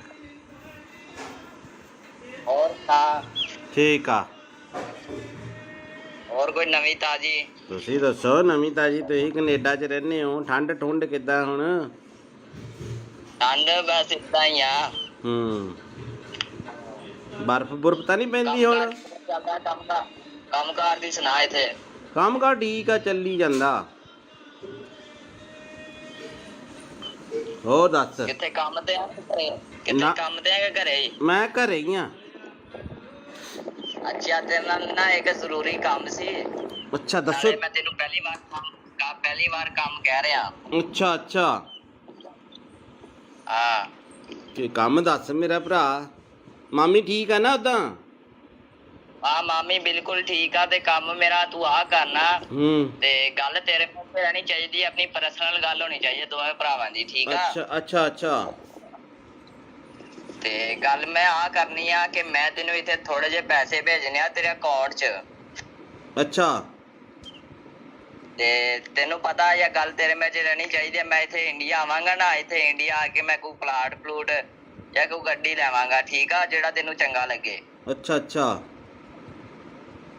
ਹੋਰ ਤਾਂ ਠੀਕ ਆ। ਹੋਰ ਕੋਈ ਨਵੀਂ ਤਾਜੀ? ਤੁਸੀਂ ਦੱਸੋ ਨਵੀਂ ਤਾਜੀ। ਤੁਸੀਂ ਕੈਨੇਡਾ 'ਚ ਰਹਿੰਦੇ ਹੋ, ਠੰਡ ਠੁੰਡ ਕਿੱਦਾਂ ਹੁਣ? ਠੰਡ ਬਸ ਇਦਾਂ ਹੀ ਆ। ਬਰਫ਼ ਬੁਰਫ਼ ਤਾਂ ਨਹੀਂ ਪੈਂਦੀ ਕੰਮ ਕਾਰ ਹੁਣ? ਚੱਲਦਾ, ਕੰਮ ਕਾਰ ਦੀ ਸੁਣਾ ਇੱਥੇ। ਕੰਮ ਕਾਰ ਠੀਕ ਆ, ਚੱਲੀ ਜਾਂਦਾ। ਹੋਰ ਦੱਸ। ਕਿੱਥੇ ਕੰਮ ਤੇ ਆ ਕਿ ਘਰੇ? ਕਿੱਥੇ ਨਾ। ਕੰਮ ਤੇ ਆ ਕਿ ਘਰੇ ਹੀ? ਮੈਂ ਘਰੇ ਹੀ ਆ। ਅੱਛਾ, ਤੇਰੇ ਨਾਲ ਨਾ ਇੱਕ ਜ਼ਰੂਰੀ ਕੰਮ ਸੀ। ਅੱਛਾ ਦੱਸੋ। ਨਾਲੇ ਮੈਂ ਤੈਨੂੰ ਪਹਿਲੀ ਵਾਰ ਕੰਮ ਕਹਿ ਰਿਹਾ। ਅੱਛਾ ਅੱਛਾ, ਹਾਂ। ਕੀ ਕੰਮ ਦੱਸ ਮੇਰਾ ਭਰਾ। ਮਾਮੀ ਠੀਕ ਆ ਨਾ ਉਦਾਂ? ਹਾਂ, ਮਾਮੀ ਬਿਲਕੁਲ ਠੀਕ ਆ। ਤੇ ਕੰਮ ਮੇਰਾ ਤੂੰ ਆ ਕਰਨਾ। ਤੇ ਗੱਲ ਤੇਰੇ ਮੂੰਹ ਤੇ ਰਹਿਣੀ ਚਾਹੀਦੀ, ਆਪਣੀ ਪਰਸਨਲ ਗੱਲ ਹੋਣੀ ਚਾਹੀਦੀ ਦੋਵੇਂ ਭਰਾਵਾਂ ਦੀ, ਠੀਕ ਆ? ਅੱਛਾ ਅੱਛਾ ਅੱਛਾ। ਤੇ ਗੱਲ ਮੈਂ ਆ ਕਰਨੀ ਆ ਕਿ ਮੈਂ ਤੈਨੂੰ ਇੱਥੇ ਥੋੜੇ ਜਿਹੇ ਪੈਸੇ ਭੇਜਣੇ ਆ ਤੇਰੇ ਅਕਾਊਂਟ 'ਚ। ਅੱਛਾ। ਤੇ ਤੈਨੂੰ ਪਤਾ ਜਾਂ ਗੱਲ ਤੇਰੇ ਵਿੱਚ ਰਹਿਣੀ ਚਾਹੀਦੀ ਹੈ। ਮੈਂ ਇੱਥੇ ਇੰਡੀਆ ਆਵਾਂਗਾ ਨਾ, ਇੱਥੇ ਇੰਡੀਆ ਆ ਕੇ ਮੈਂ ਕੋਈ ਪਲਾਟ ਪਲੂਟ ਜਾਂ ਕੋਈ ਗੱਡੀ ਲੈਵਾਂਗਾ, ਠੀਕ ਆ? ਜਿਹੜਾ ਤੈਨੂੰ ਚੰਗਾ ਲੱਗੇ। ਅੱਛਾ ਅੱਛਾ।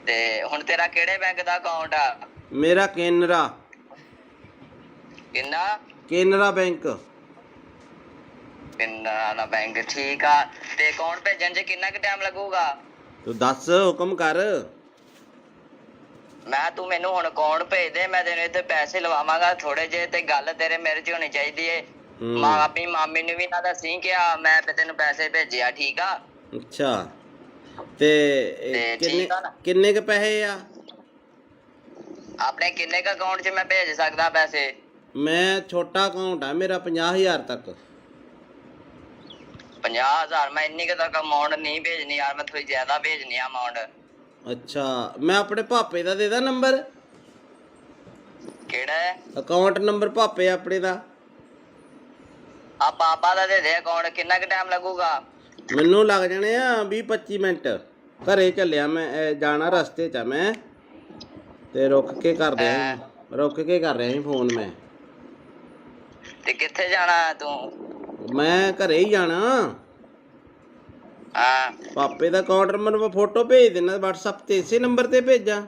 ਤੇ ਹੁਣ ਤੇਰਾ ਕਿਹੜੇ ਬੈਂਕ ਦਾ ਅਕਾਊਂਟ ਆ? ਮੇਰਾ ਕੇਨਰਾ। ਕਿੰਨਾ? ਕੇਨਰਾ ਬੈਂਕ। ਕੇਨਰਾ ਦਾ ਬੈਂਕ, ਠੀਕ ਆ। ਤੇ ਅਕਾਊਂਟ ਭੇਜਣ 'ਚ ਕਿੰਨਾ ਕੁ ਟਾਈਮ ਲੱਗੂਗਾ? ਤੂੰ ਦੱਸ, ਹੁਕਮ ਕਰ। ਤੂੰ ਮੈਨੂੰ ਹੁਣ ਅਕਾਊਂਟ ਭੇਜ ਦੇ, ਮੈਂ ਤੈਨੂੰ ਇੱਥੇ ਪੈਸੇ ਲਵਾਵਾਂਗਾ ਥੋੜੇ ਜਿਹੇ। ਤੇ ਗੱਲ ਤੇਰੇ ਮੇਰੇ 'ਚ ਹੋਣੀ ਚਾਹੀਦੀ ਏ। ਆਪਣੀ ਮਾਮੀ ਨੂੰ ਵੀ ਨਾ ਦੱਸੀ ਕਿ ਮੈਂ ਤੈਨੂੰ ਪੈਸੇ ਭੇਜਿਆ, ਠੀਕ ਆ? ਅੱਛਾ। ਤੇ ਕਿੰਨੇ ਕ ਪੈਸੇ ਆ? ਆਪਣੇ ਕਿੰਨੇ ਕ ਅਕਾਊਂਟ 'ਚ ਮੈਂ ਭੇਜ ਸਕਦਾ ਪੈਸੇ? ਮੈਂ ਛੋਟਾ ਅਕਾਊਂਟ ਆ ਮੇਰਾ, 50,000 ਤੱਕ। 50,000? ਮੈਂ ਇੰਨੀ ਕੁ ਤੱਕ ਅਮਾਊਂਟ ਨਹੀਂ ਭੇਜਣੀ ਯਾਰ, ਮੈਂ ਥੋੜੀ ਜ਼ਿਆਦਾ ਭੇਜਣੀ ਆ ਅਮਾਊਂਟ। ਅੱਛਾ, ਮੈਂ ਆਪਣੇ ਪਾਪੇ ਦਾ ਦੇ ਦਾਂ ਨੰਬਰ? ਕਿਹੜਾ ਹੈ ਅਕਾਊਂਟ ਨੰਬਰ? ਪਾਪੇ ਆਪਣੇ ਦਾ। ਆ ਪਾਪਾ ਦਾ ਦੇ ਦੇ ਅਕਾਊਂਟ। ਕਿੰਨਾ ਕੁ ਟਾਈਮ ਲੱਗੂਗਾ? ਮੈਨੂੰ ਲੱਗ ਜਾਣੇ ਆ 20-25 ਮਿੰਟ। ਘਰੇ ਚੱਲਿਆ ਮੈਂ, ਜਾਣਾ ਰਸਤੇ 'ਚ ਆ ਮੈਂ। ਤੇ ਰੁਕ ਕੇ ਕਰ ਰਿਹਾ ਸੀ ਫੋਨ ਮੈਂ। ਤੇ ਕਿੱਥੇ ਜਾਣਾ ਤੂੰ? ਮੈਂ ਘਰੇ ਹੀ ਜਾਣਾ। ਹਾਂ। ਪਾਪੇ ਦਾ ਅਕਾਊਂਟ ਨੰਬਰ ਮੈਂ ਫੋਟੋ ਭੇਜ ਦੇਣਾ WhatsApp ਤੇ, ਇਸੇ ਨੰਬਰ ਤੇ ਭੇਜਾਂ?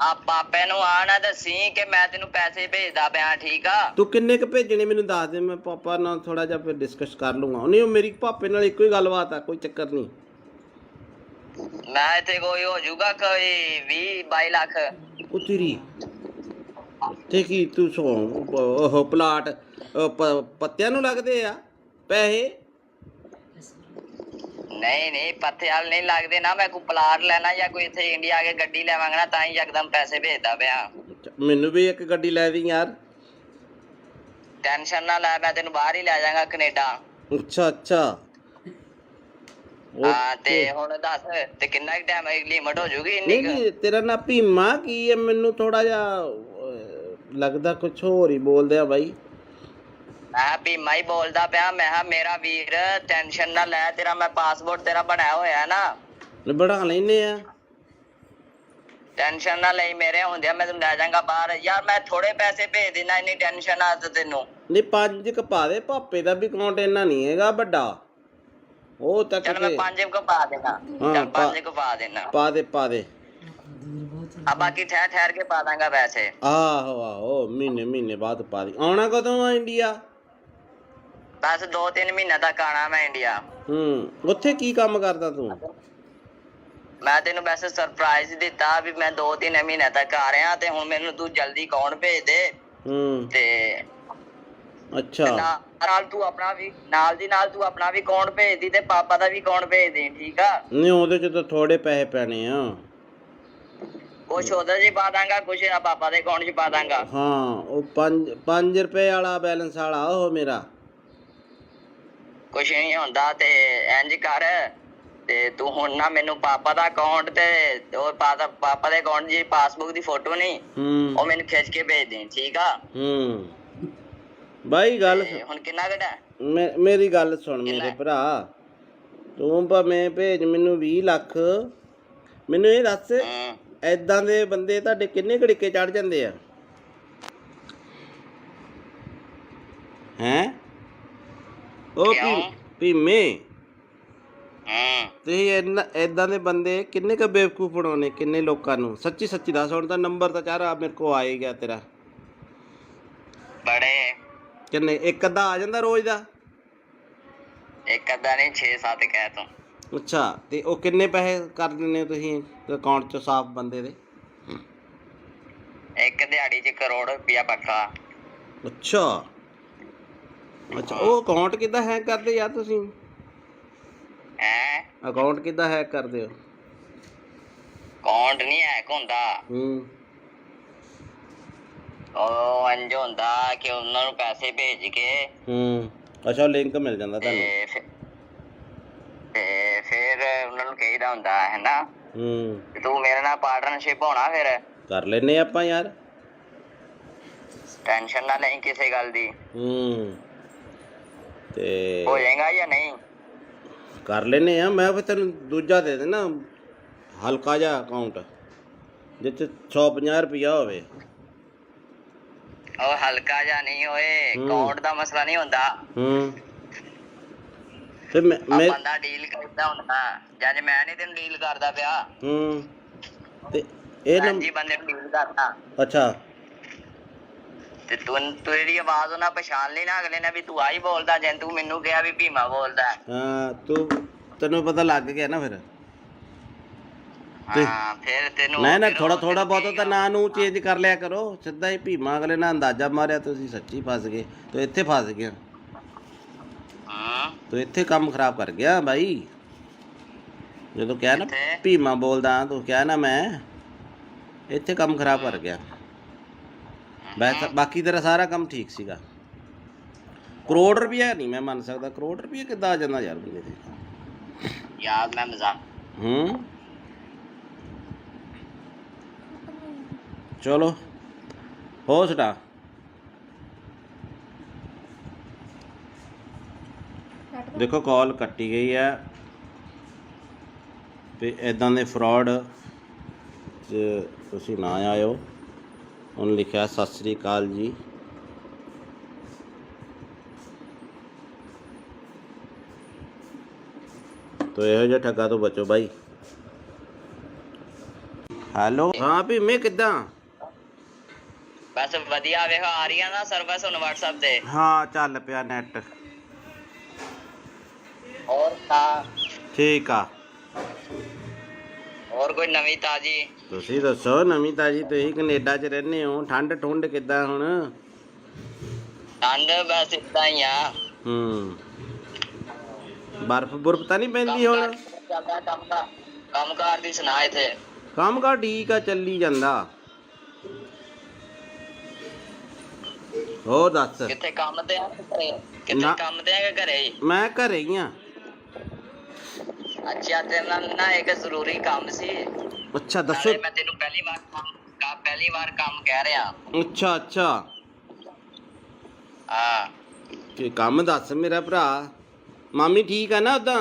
ਆ ਪਾਪੇ ਨੂੰ ਆ ਨਾ ਦੱਸੀ ਕਿ ਮੈਂ ਤੈਨੂੰ ਪੈਸੇ ਭੇਜਦਾ ਪਿਆ, ਠੀਕ ਆ? ਤੂੰ ਕਿੰਨੇ ਕ ਭੇਜਣੇ ਮੈਨੂੰ ਦੱਸ ਦੇ, ਮੈਂ ਪਾਪਾ ਨਾਲ ਥੋੜਾ ਜਿਹਾ ਫਿਰ ਡਿਸਕਸ ਕਰ ਲੂੰਗਾ। ਨਹੀਂ, ਉਹ ਮੇਰੀ ਪਾਪੇ ਨਾਲ ਇੱਕੋ ਹੀ ਗੱਲਬਾਤ ਆ, ਕੋਈ ਚੱਕਰ ਨਹੀਂ। ਮੈਂ ਇੱਥੇ ਕੋਈ ਹੋ ਜਾਊਗਾ ਕੋਈ 20-22 ਲੱਖ। ਉਹ ਤੇਰੀ ਤੇ ਕੀ ਤੂੰ ਉਹ ਪਲਾਟ ਪੱਤਿਆਂ ਨੂੰ ਲੱਗਦੇ ਆ ਪੈਸੇ? ਨਹੀਂ, ਪੱਥੇ ਵਾਲ ਨਹੀਂ ਲੱਗਦੇ ਨਾ। ਮੈਂ ਕੋਈ ਪਲਾਟ ਲੈਣਾ ਜਾਂ ਕੋਈ ਇੱਥੇ ਇੰਡੀਆ ਆ ਕੇ ਗੱਡੀ ਲੈਵਾਂਗਾ ਨਾ, ਤਾਂ ਹੀ ਯਕਦਮ ਪੈਸੇ ਭੇਜਦਾ ਪਿਆ। ਮੈਨੂੰ ਵੀ ਇੱਕ ਗੱਡੀ ਲੈ ਦੀ ਯਾਰ। ਟੈਨਸ਼ਨ ਨਾ ਲੈ, ਮੈਂ ਤੈਨੂੰ ਬਾਹਰ ਹੀ ਲੈ ਜਾਵਾਂਗਾ, ਕੈਨੇਡਾ। ਅੱਛਾ ਅੱਛਾ। ਹਾਂ। ਤੇ ਹੁਣ ਦੱਸ, ਤੇ ਕਿੰਨਾ ਕੁ ਟਾਈਮ ਲਿਮਟ ਹੋ ਜੂਗੀ ਇੰਨੀ ਕੁ? ਨਹੀਂ, ਤੇਰਾ ਨਾਂ ਭੀਮਾ ਕੀ ਹੈ? ਮੈਨੂੰ ਥੋੜਾ ਜਿਹਾ ਲੱਗਦਾ ਕੁਛ ਹੋਰ ਹੀ ਬੋਲਦੇ ਆ ਬਾਈ। ਮੈਂ ਭੀਮਾ ਹੀ ਬੋਲਦਾ ਪਿਆ। ਮੈਂ ਕਿਹਾ ਮੇਰਾ ਵੀਰ ਟੈਨਸ਼ਨ ਨਾ ਲੈ, ਤੇਰਾ ਮੈਂ ਪਾਸਪੋਰਟ ਤੇਰਾ ਬਣਿਆ ਹੋਇਆ ਨਾ। ਬਣਾ ਲੈਨੇ ਆ। ਟੈਨਸ਼ਨ ਨਾ ਲਈ, ਮੇਰੇ ਹੁੰਦਿਆ ਮੈਂ ਤੈਨੂੰ ਲੈ ਜਾਵਾਂਗਾ ਬਾਹਰ। ਯਾਰ ਮੈਂ ਥੋੜੇ ਪੈਸੇ ਭੇਜ ਦੇਣਾ, ਇੰਨੀ ਟੈਨਸ਼ਨ ਆ ਤੈਨੂੰ? ਨਹੀਂ, 5 ਕ ਪਾ ਦੇ। ਪਾਪੇ ਦਾ ਵੀ ਅਕਾਊਂਟ ਇੰਨਾ ਨਹੀਂ ਹੈਗਾ ਵੱਡਾ। ਉਹ ਤੱਕ ਚੱਲ ਮੈਂ 5 ਕੁ ਪਾ ਦੇਣਾ। ਚੱਲ 5 ਕੁ ਪਾ ਦੇਣਾ। ਪਾ ਦੇ। ਆ ਬਾਕੀ ਠਹਿਰ ਕੇ ਪਾ ਦਾਂਗਾ ਪੈਸੇ। ਆਹੋ, ਮਹੀਨੇ ਬਾਅਦ ਪਾ ਦੀ। ਆਉਣਾ ਕਦੋਂ ਆ ਇੰਡੀਆ? ਬਸ 2-3 ਮਹੀਨੇ ਤੱਕ ਆਣਾ ਮੈਂ ਇੰਡੀਆ। ਉੱਥੇ ਕੀ ਕੰਮ ਕਰਦਾ ਤੂੰ? ਮੈਂ ਤੈਨੂੰ ਵੈਸੇ ਸਰਪ੍ਰਾਈਜ਼ ਦਿੱਤਾ ਵੀ ਮੈਂ 2-3 ਮਹੀਨੇ ਤੱਕ ਆ ਰਿਹਾ, ਤੇ ਹੁਣ ਮੈਨੂੰ ਤੂੰ ਜਲਦੀ ਅਕਾਊਂਟ ਭੇਜ ਦੇ। ਤੇ ਅੱਛਾ। ਨਾਲ ਤੂੰ ਆਪਣਾ ਵੀ ਨਾਲ ਤੂੰ ਆਪਣਾ ਵੀ ਅਕਾਊਂਟ ਭੇਜ ਦੀ, ਤੇ ਪਾਪਾ ਦਾ ਵੀ ਅਕਾਊਂਟ ਭੇਜ ਦੇ, ਠੀਕ ਆ? ਨਹੀਂ, ਉਹਦੇ 'ਚ ਤਾਂ ਥੋੜੇ ਪੈਸੇ ਪੈਣੇ ਆ। ਕੁਛ ਉਹਦੇ 'ਚ ਪਾ ਦਾਂਗਾ, ਕੁਛ ਪਾਪਾ ਦੇ ਅਕਾਊਂਟ 'ਚ ਪਾ ਦਾਂਗਾ। ਹਾਂ, ਉਹ 5 ਰੁਪਏ ਵਾਲਾ ਬੈਲੈਂਸ ਵਾਲਾ ਉਹ ਮੇਰਾ। ਕੁਛ ਨਹੀਂ ਹੁੰਦਾ। ਤੇ ਇੰਝ ਕਰ, ਤੇ ਤੂੰ ਹੁਣ ਨਾ ਮੈਨੂੰ ਪਾਪਾ ਦਾ ਅਕਾਊਂਟ ਤੇ ਉਹ ਪਾਪਾ ਦੇ ਅਕਾਊਂਟ ਦੀ ਪਾਸਬੁੱਕ ਦੀ ਫੋਟੋ ਨਹੀਂ, ਉਹ ਮੈਨੂੰ ਖਿੱਚ ਕੇ ਭੇਜ ਦੇ, ਠੀਕ ਆ? ਬਾਈ ਗੱਲ ਹੁਣ ਕਿੰਨਾ ਘਟਾ? ਮੇਰੀ ਗੱਲ ਸੁਣ ਮੇਰੇ ਭਰਾ। ਤੂੰ ਭਾਵੇਂ ਭੇਜ ਮੈਨੂੰ 20 ਲੱਖ। ਮੈਨੂੰ ਇਹ ਦੱਸ, ਏਦਾਂ ਦੇ ਬੰਦੇ ਤੁਹਾਡੇ ਕਿੰਨੇ ਘੜੀਕੇ ਚੜ ਜਾਂਦੇ ਆ? ਹੈਂ? ਉਹ ਭੀਮੇ, ਤੁਸੀਂ ਇਦਾਂ ਦੇ ਬੰਦੇ ਕਿੰਨੇ ਕੁ ਬੇਵਕੂਫ ਬਣਾਉਣੇ, ਕਿੰਨੇ ਲੋਕਾਂ ਨੂੰ। ਸੱਚੀ ਸੱਚੀ ਦੱਸ, ਹੁਣ ਤਾਂ ਨੰਬਰ ਤਾਂ ਚਾਰਾ ਮੇਰੇ ਕੋਲ ਆ ਹੀ ਗਿਆ ਤੇਰਾ। ਬੜੇ ਕਿੰਨੇ, ਇੱਕ ਅੱਧਾ ਆ ਜਾਂਦਾ ਰੋਜ਼ ਦਾ? ਇੱਕ ਅੱਧਾ ਨਹੀਂ 6-7 ਕਹਿ ਤੂੰ। ਅੱਛਾ, ਤੇ ਉਹ ਕਿੰਨੇ ਪੈਸੇ ਕਰ ਦਿੰਦੇ ਹੋ ਤੁਸੀਂ ਅਕਾਊਂਟ 'ਚ ਸਾਫ਼ ਬੰਦੇ ਦੇ? ਇੱਕ ਦਿਹਾੜੀ 'ਚ ਕਰੋੜ ਰੁਪਇਆ ਪੱਕਾ। ਅੱਛਾ ਅੱਛਾ, ਉਹ ਅਕਾਊਂਟ ਕਿੱਦਾਂ ਹੈਕ ਕਰਦੇ ਯਾਰ ਤੁਸੀਂ? ਹੈਂ? ਅਕਾਊਂਟ ਕਿੱਦਾਂ ਹੈਕ ਕਰਦੇ ਹੋ? ਅਕਾਊਂਟ ਨਹੀਂ ਹੈਕ ਹੁੰਦਾ। ਉਹ ਇੰਝ ਹੁੰਦਾ ਕਿ ਉਹਨਾਂ ਨੂੰ ਪੈਸੇ ਭੇਜ ਕੇ ਅੱਛਾ, ਲਿੰਕ ਮਿਲ ਜਾਂਦਾ ਤੁਹਾਨੂੰ? ਤੇ ਫਿਰ ਉਹਨਾਂ ਨੂੰ ਕਹੀਦਾ ਹੁੰਦਾ ਹੈ ਨਾ ਤੂੰ ਮੇਰੇ ਨਾਲ ਪਾਰਟਨਰਸ਼ਿਪ ਹੋਣਾ, ਫਿਰ ਕਰ ਲੈਨੇ ਆਪਾਂ ਯਾਰ। ਟੈਨਸ਼ਨ ਨਾ ਲਈ ਕਿਸੇ ਗੱਲ ਦੀ। ਤੇ ਹੋ ਜਾਏਗਾ ਜਾਂ ਨਹੀਂ? ਕਰ ਲੈਨੇ ਆ। ਮੈਂ ਫਿਰ ਤੈਨੂੰ ਦੂਜਾ ਦੇ ਦੇਣਾ, ਹਲਕਾ ਜਿਹਾ ਅਕਾਊਂਟ ਜਿਸ 'ਚ 150 ਰੁਪਈਆ ਹੋਵੇ। ਉਹ ਹਲਕਾ ਜਿਹਾ ਨਹੀਂ ਹੋਏ, ਅਕਾਊਂਟ ਦਾ ਮਸਲਾ ਨਹੀਂ ਹੁੰਦਾ। ਤੇ ਮੈਂ ਬੰਦਾ ਡੀਲ ਕਰਦਾ ਹੁੰਦਾ, ਜਦ ਮੈਂ ਨਹੀਂ ਤੈਨੂੰ ਡੀਲ ਕਰਦਾ ਪਿਆ। ਤੇ ਇਹ ਜੀ ਬੰਦੇ ਨੂੰ ਡੀਲ ਕਰਦਾ। ਅੱਛਾ, ਤੇ ਤੂੰ ਇਹਦੀ ਆਵਾਜ਼ ਉਹਨਾਂ ਪਛਾਣ ਲਈ ਨਾ, ਅਗਲੇ ਨੇ ਵੀ ਤੂੰ ਆਹੀ ਬੋਲਦਾ, ਜੇ ਤੂੰ ਮੈਨੂੰ ਕਿਹਾ ਵੀ ਭੀਮਾ ਬੋਲਦਾ। ਤੈਨੂੰ ਪਤਾ ਲੱਗ ਗਿਆ ਨਾ ਫਿਰ? ਹਾਂ, ਫਿਰ ਤੈਨੂੰ ਨਾ ਥੋੜਾ ਬਹੁਤਾ ਤਾਂ ਨਾਂ ਨੂੰ ਚੇਂਜ ਕਰ ਲਿਆ ਕਰੋ। ਸਿੱਧਾ ਹੀ ਭੀਮਾ, ਅਗਲੇ ਨਾਲ ਅੰਦਾਜ਼ਾ ਮਾਰਿਆ ਤੁਸੀਂ ਸੱਚੀ ਫਸ ਗਏ। ਤੂੰ ਇੱਥੇ ਫਸ ਗਿਆ, ਤੂੰ ਇੱਥੇ ਕੰਮ ਖਰਾਬ ਕਰ ਗਿਆ ਬਾਈ। ਜਦੋਂ ਕਿਹਾ ਨਾ ਭੀਮਾ ਬੋਲਦਾ, ਤੂੰ ਕਿਹਾ ਨਾ ਮੈਂ, ਇੱਥੇ ਕੰਮ ਖਰਾਬ ਕਰ ਗਿਆ। ਬਾਕੀ ਤੇਰਾ ਸਾਰਾ ਕੰਮ ਠੀਕ ਸੀਗਾ। ਕਰੋੜ ਰੁਪਇਆ ਨਹੀਂ ਮੈਂ ਮੰਨ ਸਕਦਾ। ਕਰੋੜ ਰੁਪਇਆ ਕਿੱਦਾਂ ਆ ਜਾਂਦਾ ਯਾਰ ਬੰਦੇ ਦੇ? ਯਾਰ ਮੈਂ ਮਜ਼ਾਕ। ਚਲੋ ਹੋ ਸਟਾ। ਦੇਖੋ ਕਾਲ ਕੱਟੀ ਗਈ ਹੈ। ਤੇ ਇੱਦਾਂ ਦੇ ਫਰਾਡ 'ਚ ਤੁਸੀਂ ਨਾ ਆਇਓ। ਉਹਨੇ ਲਿਖਿਆ ਸਤਿ ਸ੍ਰੀ ਅਕਾਲ ਜੀ। ਤੋ ਇਹੋ ਜਿਹੇ ਠੱਗਾ ਤੋਂ ਬਚੋ ਬਾਈ। ਹੈਲੋ, ਹਾਂ ਭੀਮੇ ਕਿੱਦਾਂ? ਬਸ ਵਧੀਆ। ਵੇਖੋ ਆ ਰਹੀ ਆ ਨਾ ਸਰਵਿਸ ਹੁਣ WhatsApp ਤੇ? ਹਾਂ, ਚੱਲ ਪਿਆ ਨੈਟ। ਹੋਰ ਤਾਂ ਠੀਕ ਆ। ਹੋਰ ਕੋਈ ਨਵੀਂ ਤਾਜੀ? ਤੁਸੀਂ ਦੱਸੋ ਨਵੀਂ ਤਾਜੀ। ਤੁਸੀਂ ਕੈਨੇਡਾ 'ਚ ਰਹਿੰਦੇ ਹੋ, ਠੰਡ ਠੁੰਡ ਕਿੱਦਾਂ ਹੁਣ? ਠੰਡ ਬਸ ਇਦਾਂ ਹੀ ਆ। ਬਰਫ਼ ਬੁਰਫ਼ ਤਾਂ ਨਹੀਂ ਪੈਂਦੀ ਹੁਣ? ਕੰਮ ਕਾਰ ਦੀ ਸੁਣਾ। ਇੱਥੇ ਕੰਮ ਕਾਰ ਠੀਕ ਆ, ਚੱਲੀ ਜਾਂਦਾ। ਹੋਰ ਦੱਸ। ਕਿੱਥੇ ਕੰਮ ਤੇ ਆ? ਕਿੱਥੇ ਕੰਮ ਤੇ ਆ ਕਿ ਘਰੇ ਹੀ? ਮੈਂ ਘਰੇ ਹੀ ਆ। ਅੱਛਾ, ਤੇਰੇ ਨਾਲ ਨਾ ਇੱਕ ਜ਼ਰੂਰੀ ਕੰਮ ਸੀ। ਅੱਛਾ ਦੱਸੋ। ਮੈਂ ਤੈਨੂੰ ਪਹਿਲੀ ਵਾਰ ਕੰਮ ਕਹਿ ਰਿਹਾ। ਅੱਛਾ ਅੱਛਾ, ਹਾਂ ਕੀ ਕੰਮ ਦੱਸ ਮੇਰਾ ਭਰਾ। ਮਾਮੀ ਠੀਕ ਆ ਨਾ ਉਦਾਂ?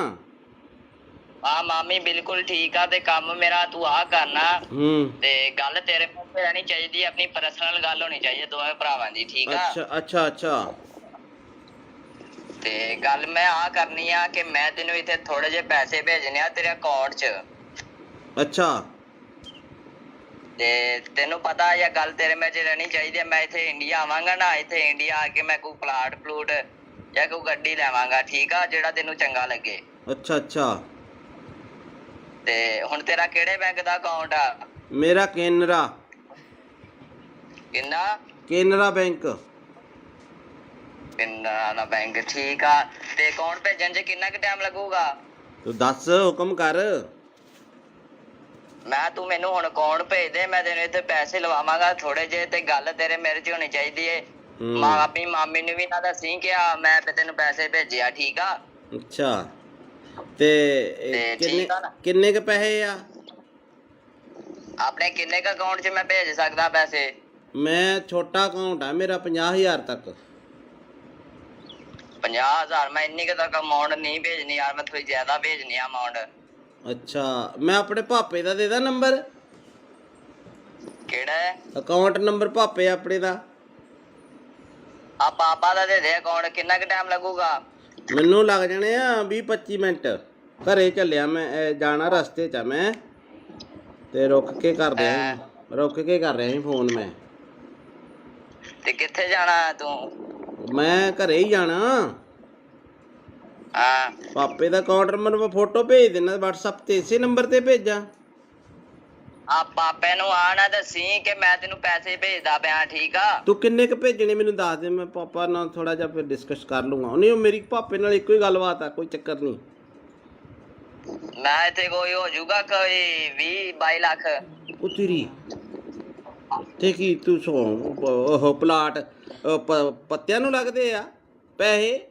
ਹਾਂ, ਮਾਮੀ ਬਿਲਕੁਲ ਠੀਕ ਆ। ਤੇ ਕੰਮ ਮੇਰਾ ਤੂੰ ਆ ਕਰਨਾ। ਤੇ ਗੱਲ ਤੇਰੇ ਪਾਸੇ ਰਹਿਣੀ ਚਾਹੀਦੀ, ਆਪਣੀ ਪਰਸਨਲ ਗੱਲ ਹੋਣੀ ਚਾਹੀਦੀ ਦੋਵੇਂ ਭਰਾਵਾਂ ਦੀ, ਠੀਕ ਆ? ਅੱਛਾ ਅੱਛਾ ਅੱਛਾ। ਤੇ ਗੱਲ ਮੈਂ ਆ ਕਰਨੀ ਆ ਕਿ ਮੈਂ ਤੈਨੂੰ ਇੱਥੇ ਥੋੜੇ ਜਿਹੇ ਪੈਸੇ ਭੇਜਣੇ ਆ ਤੇਰੇ ਅਕਾਊਂਟ 'ਚ। ਅੱਛਾ। ਤੇ ਤੈਨੂੰ ਪਤਾ ਜਾਂ ਗੱਲ ਤੇਰੇ ਵਿੱਚ ਰਹਿਣੀ ਚਾਹੀਦੀ ਹੈ। ਮੈਂ ਇੱਥੇ ਇੰਡੀਆ ਆਵਾਂਗਾ ਨਾ, ਇੱਥੇ ਇੰਡੀਆ ਆ ਕੇ ਮੈਂ ਕੋਈ ਪਲਾਟ ਪਲੂਟ ਜਾਂ ਕੋਈ ਗੱਡੀ ਲੈਵਾਂਗਾ, ਠੀਕ ਆ? ਜਿਹੜਾ ਤੈਨੂੰ ਚੰਗਾ ਲੱਗੇ। ਅੱਛਾ ਅੱਛਾ। ਤੇ ਹੁਣ ਤੇਰਾ ਕਿਹੜੇ ਬੈਂਕ ਦਾ ਅਕਾਊਂਟ ਆ? ਮੇਰਾ ਕੇਨਰਾ। ਕਿੰਨਾ? ਕੇਨਰਾ ਬੈਂਕ। ਕੇਨਰਾ ਦਾ ਬੈਂਕ, ਠੀਕ ਆ। ਤੇ ਅਕਾਊਂਟ ਭੇਜਣ 'ਚ ਕਿੰਨਾ ਕੁ ਟਾਈਮ ਲੱਗੂਗਾ? ਤੂੰ ਦੱਸ, ਹੁਕਮ ਕਰ। ਤੂੰ ਮੈਨੂੰ ਹੁਣ ਅਕਾਊਂਟ ਭੇਜ ਦੇ, ਮੈਂ ਤੈਨੂੰ ਇੱਥੇ ਪੈਸੇ ਲਵਾਵਾਂਗਾ ਥੋੜੇ ਜਿਹੇ। ਤੇ ਗੱਲ ਤੇਰੇ ਮੇਰੇ 'ਚ ਹੋਣੀ ਚਾਹੀਦੀ ਏ। ਆਪਣੀ ਮਾਮੀ ਨੂੰ ਵੀ ਨਾ ਦੱਸੀ ਕਿ ਮੈਂ ਤੈਨੂੰ ਪੈਸੇ ਭੇਜਿਆ, ਠੀਕ ਆ? ਅੱਛਾ। ਤੇ ਕਿੰਨੇ ਕ ਪੈਸੇ ਆ ਆਪਣੇ? ਕਿੰਨੇ ਕ ਅਕਾਊਂਟ 'ਚ ਮੈਂ ਭੇਜ ਸਕਦਾ ਪੈਸੇ? ਮੈਂ ਛੋਟਾ ਅਕਾਊਂਟ ਆ ਮੇਰਾ, 50,000 ਤੱਕ। 50,000? ਮੈਂ ਇੰਨੀ ਕੁ ਤੱਕ ਅਮਾਊਂਟ ਨਹੀਂ ਭੇਜਣੀ ਯਾਰ, ਮੈਂ ਥੋੜੀ ਜ਼ਿਆਦਾ ਭੇਜਣੀ ਆ ਅਮਾਊਂਟ। ਅੱਛਾ, ਮੈਂ ਆਪਣੇ ਪਾਪੇ ਦਾ ਦੇ ਦਾਂ ਨੰਬਰ? ਕਿਹੜਾ ਅਕਾਊਂਟ ਨੰਬਰ? ਪਾਪੇ ਆਪਣੇ ਦਾ। ਆ ਪਾਪਾ ਦਾ ਦੇ ਦੇ ਅਕਾਊਂਟ। ਕਿੰਨਾ ਕੁ ਟਾਈਮ ਲੱਗੂਗਾ? ਮੈਨੂੰ ਲੱਗ ਜਾਣੇ ਆ 20-25 ਮਿੰਟ। ਘਰੇ ਚੱਲਿਆ ਮੈਂ, ਜਾਣਾ ਰਸਤੇ 'ਚ ਆ ਮੈਂ, ਤੇ ਰੁਕ ਕੇ ਕਰ ਰਿਹਾ ਸੀ ਫੋਨ ਮੈਂ। ਤੇ ਕਿੱਥੇ ਜਾਣਾ ਤੂੰ? ਮੈਂ ਘਰੇ ਹੀ ਜਾਣਾ। ਹਾਂ ਪਾਪੇ ਦਾ ਅਕਾਊਂਟ ਨੰਬਰ ਮੈਂ ਫੋਟੋ ਭੇਜ ਦੇਣਾ WhatsApp ਤੇ, ਇਸੇ ਨੰਬਰ ਤੇ ਭੇਜਾਂ? ਆ ਪਾਪੇ ਨੂੰ ਆਣਾ ਦੱਸੀ ਕਿ ਮੈਂ ਤੈਨੂੰ ਪੈਸੇ ਭੇਜਦਾ ਪਿਆ, ਠੀਕ ਆ? ਤੂੰ ਕਿੰਨੇ ਕ ਭੇਜਣੇ ਮੈਨੂੰ ਦੱਸ ਦੇ, ਮੈਂ ਪਾਪਾ ਨਾਲ ਥੋੜਾ ਜਿਹਾ ਫਿਰ ਡਿਸਕਸ ਕਰ ਲੂੰਗਾ। ਨਹੀਂ, ਉਹ ਮੇਰੀ ਪਾਪੇ ਨਾਲ ਇੱਕੋ ਹੀ ਗੱਲਬਾਤ ਆ, ਕੋਈ ਚੱਕਰ ਨਹੀਂ। ਮੈਂ ਇੱਥੇ ਕੋਈ ਹੋ ਜਾਊਗਾ ਕੋਈ 20-22 ਲੱਖ। ਉਹ ਤੇਰੀ ਤੇ ਕੀ ਤੂੰ ਉਹ ਪਲਾਟ ਪੱਤਿਆਂ ਨੂੰ ਲੱਗਦੇ ਆ ਪੈਸੇ?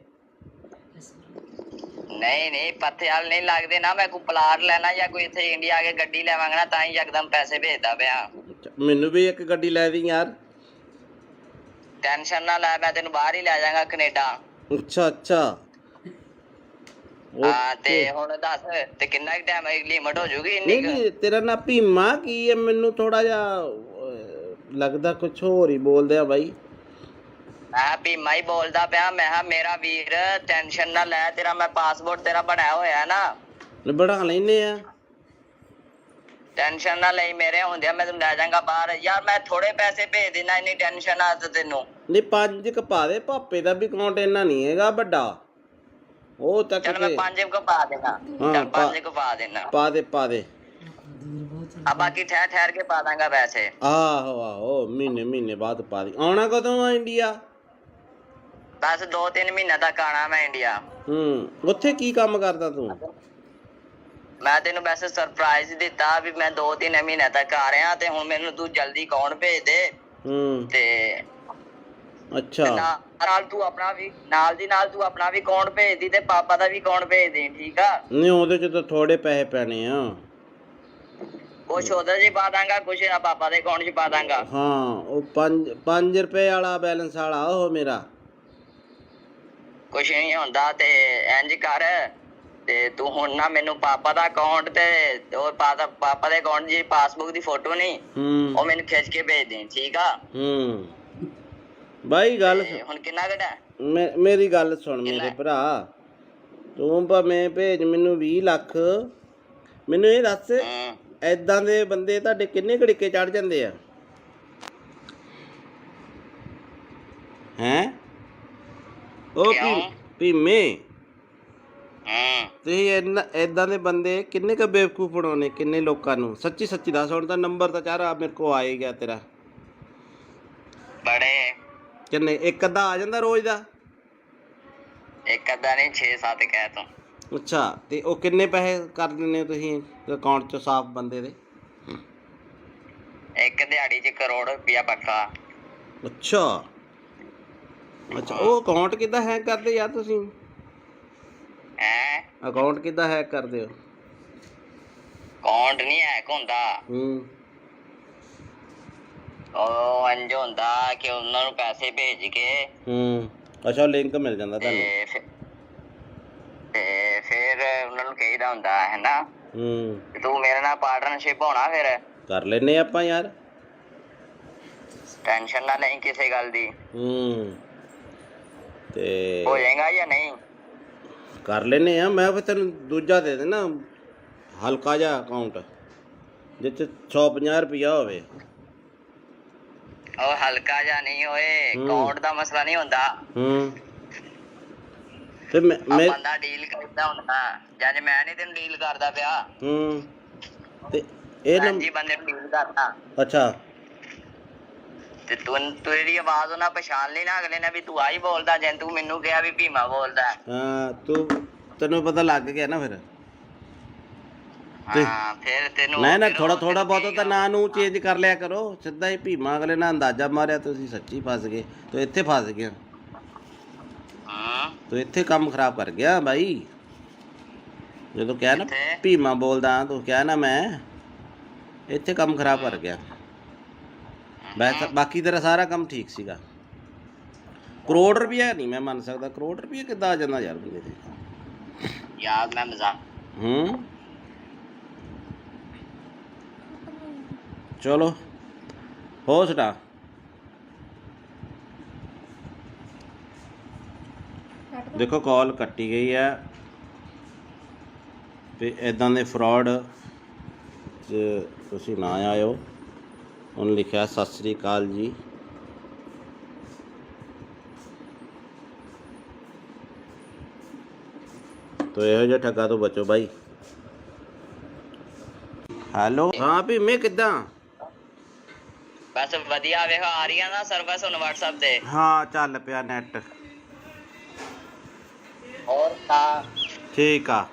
ਨਹੀਂ ਪੱਥੇ ਵਾਲ ਨਹੀਂ ਲੱਗਦੇ ਨਾ। ਮੈਂ ਕੋਈ ਪਲਾਟ ਲੈਣਾ ਜਾਂ ਕੋਈ ਇੱਥੇ ਇੰਡੀਆ ਆ ਕੇ ਗੱਡੀ ਲੈਵਾਂਗਾ ਨਾ, ਤਾਂ ਹੀ ਯਕਦਮ ਪੈਸੇ ਭੇਜਦਾ ਪਿਆ। ਮੈਨੂੰ ਵੀ ਇੱਕ ਗੱਡੀ ਲੈ ਦੀ ਯਾਰ। ਟੈਨਸ਼ਨ ਨਾ ਲੈ, ਮੈਂ ਤੈਨੂੰ ਬਾਹਰ ਹੀ ਲੈ ਜਾਵਾਂਗਾ, ਕੈਨੇਡਾ। ਅੱਛਾ ਹਾਂ ਤੇ ਹੁਣ ਦੱਸ ਤੇ ਕਿੰਨਾ ਟਾਈਮ ਲਿਮਟ ਹੋ ਜੂਗੀ ਇੰਨੀ? ਨਹੀਂ, ਤੇਰਾ ਨਾਂ ਭੀਮਾ ਕੀ ਹੈ? ਮੈਨੂੰ ਥੋੜਾ ਜਿਹਾ ਲੱਗਦਾ ਕੁਝ ਹੋਰ ਹੀ ਬੋਲਦੇ ਆ ਬਾਈ। ਮੈਂ ਭੀਮਾ ਹੀ ਬੋਲਦਾ ਪਿਆ। ਮੈਂ ਕਿਹਾ ਮੇਰਾ ਵੀਰ ਟੈਨਸ਼ਨ ਨਾ ਲੈ, ਤੇਰਾ ਮੈਂ ਪਾਸਪੋਰਟ ਤੇਰਾ ਬਣਾਇਆ ਹੋਇਆ ਨਾ, ਬਣਾ ਲੈਨੇ ਆ। ਟੈਨਸ਼ਨ ਨਾ ਲਈ, ਮੇਰੇ ਹੁੰਦਿਆਂ ਮੈਂ ਤੈਨੂੰ ਲੈ ਜਾਵਾਂਗਾ ਬਾਹਰ। ਯਾਰ ਮੈਂ ਥੋੜੇ ਪੈਸੇ ਭੇਜ ਦੇਣਾ, ਇੰਨੀ ਟੈਨਸ਼ਨ ਆ ਤੈਨੂੰ? ਨਹੀਂ, 5 ਕ ਪਾ ਦੇ, ਪਾਪੇ ਦਾ ਵੀ ਅਕਾਊਂਟ ਇੰਨਾ ਨਹੀਂ ਹੈਗਾ ਵੱਡਾ। ਉਹ ਤੱਕ ਚੱਲ ਮੈਂ 5 ਕੁ ਪਾ ਦੇਣਾ। ਚੱਲ 5 ਕੁ ਪਾ ਦੇਣਾ। ਪਾ ਦੇ। ਆ ਬਾਕੀ ਠਹਿਰ ਕੇ ਪਾ ਦਾਂਗਾ ਪੈਸੇ। ਆਹੋ ਮਹੀਨੇ ਬਾਅਦ ਪਾ ਦੀ। ਆਉਣਾ ਕਦੋਂ ਆ ਇੰਡੀਆ? ਬਸ 2-3 ਮਹੀਨੇ ਤੱਕ ਆਣਾ ਮੈਂ ਇੰਡੀਆ। ਉੱਥੇ ਕੀ ਕੰਮ ਕਰਦਾ ਤੂੰ? ਮੈਂ ਤੈਨੂੰ ਵੈਸੇ ਸਰਪ੍ਰਾਈਜ਼ ਦਿੱਤਾ ਵੀ ਮੈਂ 2-3 ਮਹੀਨੇ ਤੱਕ ਆ ਰਿਹਾ, ਤੇ ਹੁਣ ਮੈਨੂੰ ਤੂੰ ਜਲਦੀ ਅਕਾਊਂਟ ਭੇਜ ਦੇ। ਤੇ ਅੱਛਾ, ਨਾਲ ਤੂੰ ਆਪਣਾ ਵੀ ਨਾਲ ਤੂੰ ਆਪਣਾ ਵੀ ਅਕਾਊਂਟ ਭੇਜ ਦੀ ਤੇ ਪਾਪਾ ਦਾ ਵੀ ਅਕਾਊਂਟ ਭੇਜ ਦੇ, ਠੀਕ ਆ? ਨਹੀਂ, ਉਹਦੇ ਚ ਤਾਂ ਥੋੜੇ ਪੈਸੇ ਪੈਣੇ ਆ। ਕੁਛ ਉਹਦੇ ਚ ਪਾ ਦਾਂਗਾ, ਕੁਛ ਪਾਪਾ ਦੇ ਅਕਾਊਂਟ ਚ ਪਾ ਦਾਂਗਾ। ਹਾਂ, ਉਹ 5 ਰੁਪਏ ਵਾਲਾ ਬੈਲੈਂਸ ਵਾਲਾ ਉਹ ਮੇਰਾ। ਕੁਛ ਨਹੀਂ ਹੁੰਦਾ ਤੇ ਇੰਜ ਕਰ, ਤੇ ਤੂੰ ਹੁਣ ਨਾ ਮੈਨੂੰ ਪਾਪਾ ਦਾ ਅਕਾਊਂਟ ਤੇ ਉਹ ਪਾਪਾ ਦੇ ਅਕਾਊਂਟ ਦੀ ਪਾਸਬੁੱਕ ਦੀ ਫੋਟੋ ਨਹੀਂ, ਉਹ ਮੈਨੂੰ ਖਿੱਚ ਕੇ ਭੇਜ ਦੇ, ਠੀਕ ਆ? ਬਾਈ ਗੱਲ ਹੁਣ ਕਿੰਨਾ ਘਟਾ? ਮੇਰੀ ਗੱਲ ਸੁਣ ਮੇਰੇ ਭਰਾ, ਤੂੰ ਭਾਵੇਂ ਭੇਜ ਮੈਨੂੰ 20 ਲੱਖ। ਮੈਨੂੰ ਇਹ ਦੱਸ, ਏਦਾਂ ਦੇ ਬੰਦੇ ਤੁਹਾਡੇ ਕਿੰਨੇ ਘੜੀਕੇ ਚੜ ਜਾਂਦੇ ਆ? ਹੈਂ? ਉਹ ਭੀਮੇ, ਤੁਸੀਂ ਏਦਾਂ ਦੇ ਬੰਦੇ ਕਿੰਨੇ ਕ ਬੇਵਕੂਫ ਬਣਾਉਣੇ, ਕਿੰਨੇ ਲੋਕਾਂ ਨੂੰ? ਸੱਚੀ ਦੱਸ। ਹੁਣ ਤਾਂ ਨੰਬਰ ਤਾਂ ਚਾਰਾ ਮੇਰੇ ਕੋ ਆ ਹੀ ਗਿਆ ਤੇਰਾ। ਬੜੇ ਕਿੰਨੇ? ਇੱਕ ਅੱਧਾ ਆ ਜਾਂਦਾ ਰੋਜ਼ ਦਾ? ਇੱਕ ਅੱਧਾ ਨਹੀਂ, 6-7 ਕਹਿ ਤੂੰ। ਅੱਛਾ, ਤੇ ਉਹ ਕਿੰਨੇ ਪੈਸੇ ਕਰ ਦਿੰਦੇ ਹੋ ਤੁਸੀਂ ਅਕਾਊਂਟ ਚ ਸਾਫ਼ ਬੰਦੇ ਦੇ? ਇੱਕ ਦਿਹਾੜੀ 'ਚ ਕਰੋੜ ਰੁਪਇਆ ਪੱਕਾ। ਅੱਛਾ, ਉਹ ਅਕਾਊਂਟ ਕਿੱਦਾਂ ਹੈਕ ਕਰਦੇ ਯਾਰ ਤੁਸੀਂ? ਅਕਾਊਂਟ ਕਿੱਦਾਂ ਹੈਕ ਕਰਦੇ ਹੋ? ਅਕਾਊਂਟ ਨਹੀਂ ਹੈਕ ਹੁੰਦਾ। ਉਹ ਇੰਝ ਹੁੰਦਾ ਕਿ ਉਹਨਾਂ ਨੂੰ ਪੈਸੇ ਭੇਜ ਕੇ ਅੱਛਾ, ਲਿੰਕ ਮਿਲ ਜਾਂਦਾ ਤੁਹਾਨੂੰ? ਤੇ ਫਿਰ ਉਹਨਾਂ ਨੂੰ ਕਹੀਦਾ ਹੁੰਦਾ ਹੈ ਨਾ, ਤੂੰ ਮੇਰੇ ਨਾਲ ਪਾਰਟਨਰਸ਼ਿਪ ਹੋਣਾ, ਫਿਰ ਕਰ ਲੈਨੇ ਆਪਾਂ ਯਾਰ। ਟੈਨਸ਼ਨ ਨਾ ਲਈ ਕਿਸੇ ਗੱਲ ਦੀ। ਤੇ ਹੋ ਜਾਏਗਾ ਜਾਂ ਨਹੀਂ? ਕਰ ਲੈਨੇ ਆ। ਮੈਂ ਫਿਰ ਤੈਨੂੰ ਦੂਜਾ ਦੇ ਦੇਣਾ, ਹਲਕਾ ਜਿਹਾ ਅਕਾਊਂਟ ਜਿਸ 'ਚ 150 ਰੁਪਇਆ ਹੋਵੇ। ਉਹ ਹਲਕਾ ਜਿਹਾ ਨਹੀਂ ਹੋਏ, ਅਕਾਊਂਟ ਦਾ ਮਸਲਾ ਨਹੀਂ ਹੁੰਦਾ। ਤੇ ਮੈਂ ਬੰਦਾ ਡੀਲ ਕਰਦਾ ਹੁੰਦਾ, ਜਦ ਮੈਂ ਨਹੀਂ ਤੈਨੂੰ ਡੀਲ ਕਰਦਾ ਪਿਆ। ਤੇ ਇਹ ਜੀ ਬੰਦੇ ਨੂੰ ਡੀਲ ਕਰਦਾ। ਅੱਛਾ, ਤੇ ਤੂੰ ਇਹਦੀ ਆਵਾਜ਼ ਉਹਨਾਂ ਪਛਾਣ ਲਈ ਨਾ, ਅਗਲੇ ਨੇ ਵੀ ਤੂੰ ਆਹੀ ਬੋਲਦਾ, ਜੇ ਤੂੰ ਮੈਨੂੰ ਕਿਹਾ ਵੀ ਭੀਮਾ ਬੋਲਦਾ। ਤੈਨੂੰ ਪਤਾ ਲੱਗ ਗਿਆ ਨਾ ਫਿਰ? ਹਾਂ, ਫਿਰ ਤੈਨੂੰ ਨਾ ਥੋੜਾ ਬਹੁਤ ਤਾਂ ਨਾਂ ਨੂੰ ਚੇਂਜ ਕਰ ਲਿਆ ਕਰੋ। ਸਿੱਧਾ ਹੀ ਭੀਮਾ, ਅਗਲੇ ਨਾਲ ਅੰਦਾਜ਼ਾ ਮਾਰਿਆ, ਤੁਸੀਂ ਸੱਚੀ ਫਸ ਗਏ। ਤੂੰ ਇੱਥੇ ਫਸ ਗਿਆ, ਤੂੰ ਇੱਥੇ ਕੰਮ ਖਰਾਬ ਕਰ ਗਿਆ ਬਾਈ। ਜਦੋਂ ਕਿਹਾ ਨਾ ਭੀਮਾ ਬੋਲਦਾ, ਤੂੰ ਕਿਹਾ ਨਾ ਮੈਂ, ਇੱਥੇ ਕੰਮ ਖਰਾਬ ਕਰ ਗਿਆ। ਬਾਕੀ ਤੇਰਾ ਸਾਰਾ ਕੰਮ ਠੀਕ ਸੀਗਾ। ਕਰੋੜ ਰੁਪਇਆ ਨਹੀਂ ਮੈਂ ਮੰਨ ਸਕਦਾ। ਕਰੋੜ ਰੁਪਇਆ ਕਿੱਦਾਂ ਆ ਜਾਂਦਾ ਯਾਰ ਬੰਦੇ ਤੇ? ਯਾਰ ਮੈਂ ਮਜ਼ਾਕ। ਚਲੋ ਹੋ ਸਟਾ। ਦੇਖੋ ਕਾਲ ਕੱਟੀ ਗਈ ਹੈ। ਤੇ ਇਦਾਂ ਦੇ ਫਰਾਡ 'ਚ ਤੁਸੀਂ ਨਾ ਆਇਓ। ਉਹਨੇ ਲਿਖਿਆ ਸਤਿ ਸ੍ਰੀ ਅਕਾਲ ਜੀ। ਤੋ ਇਹੋ ਜਿਹੇ ਠੱਗਾ ਤੋਂ ਬਚੋ ਬਾਈ। ਹੈਲੋ, ਹਾਂ ਭੀਮੇ ਕਿੱਦਾਂ? ਬਸ ਵਧੀਆ। ਵੇਖੋ ਆ ਰਹੀ ਆ ਨਾ ਸਰਵਿਸ ਹੁਣ WhatsApp ਤੇ। ਹਾਂ ਚੱਲ ਪਿਆ ਨੈਟ। ਹੋਰ ਤਾਂ ਠੀਕ ਆ।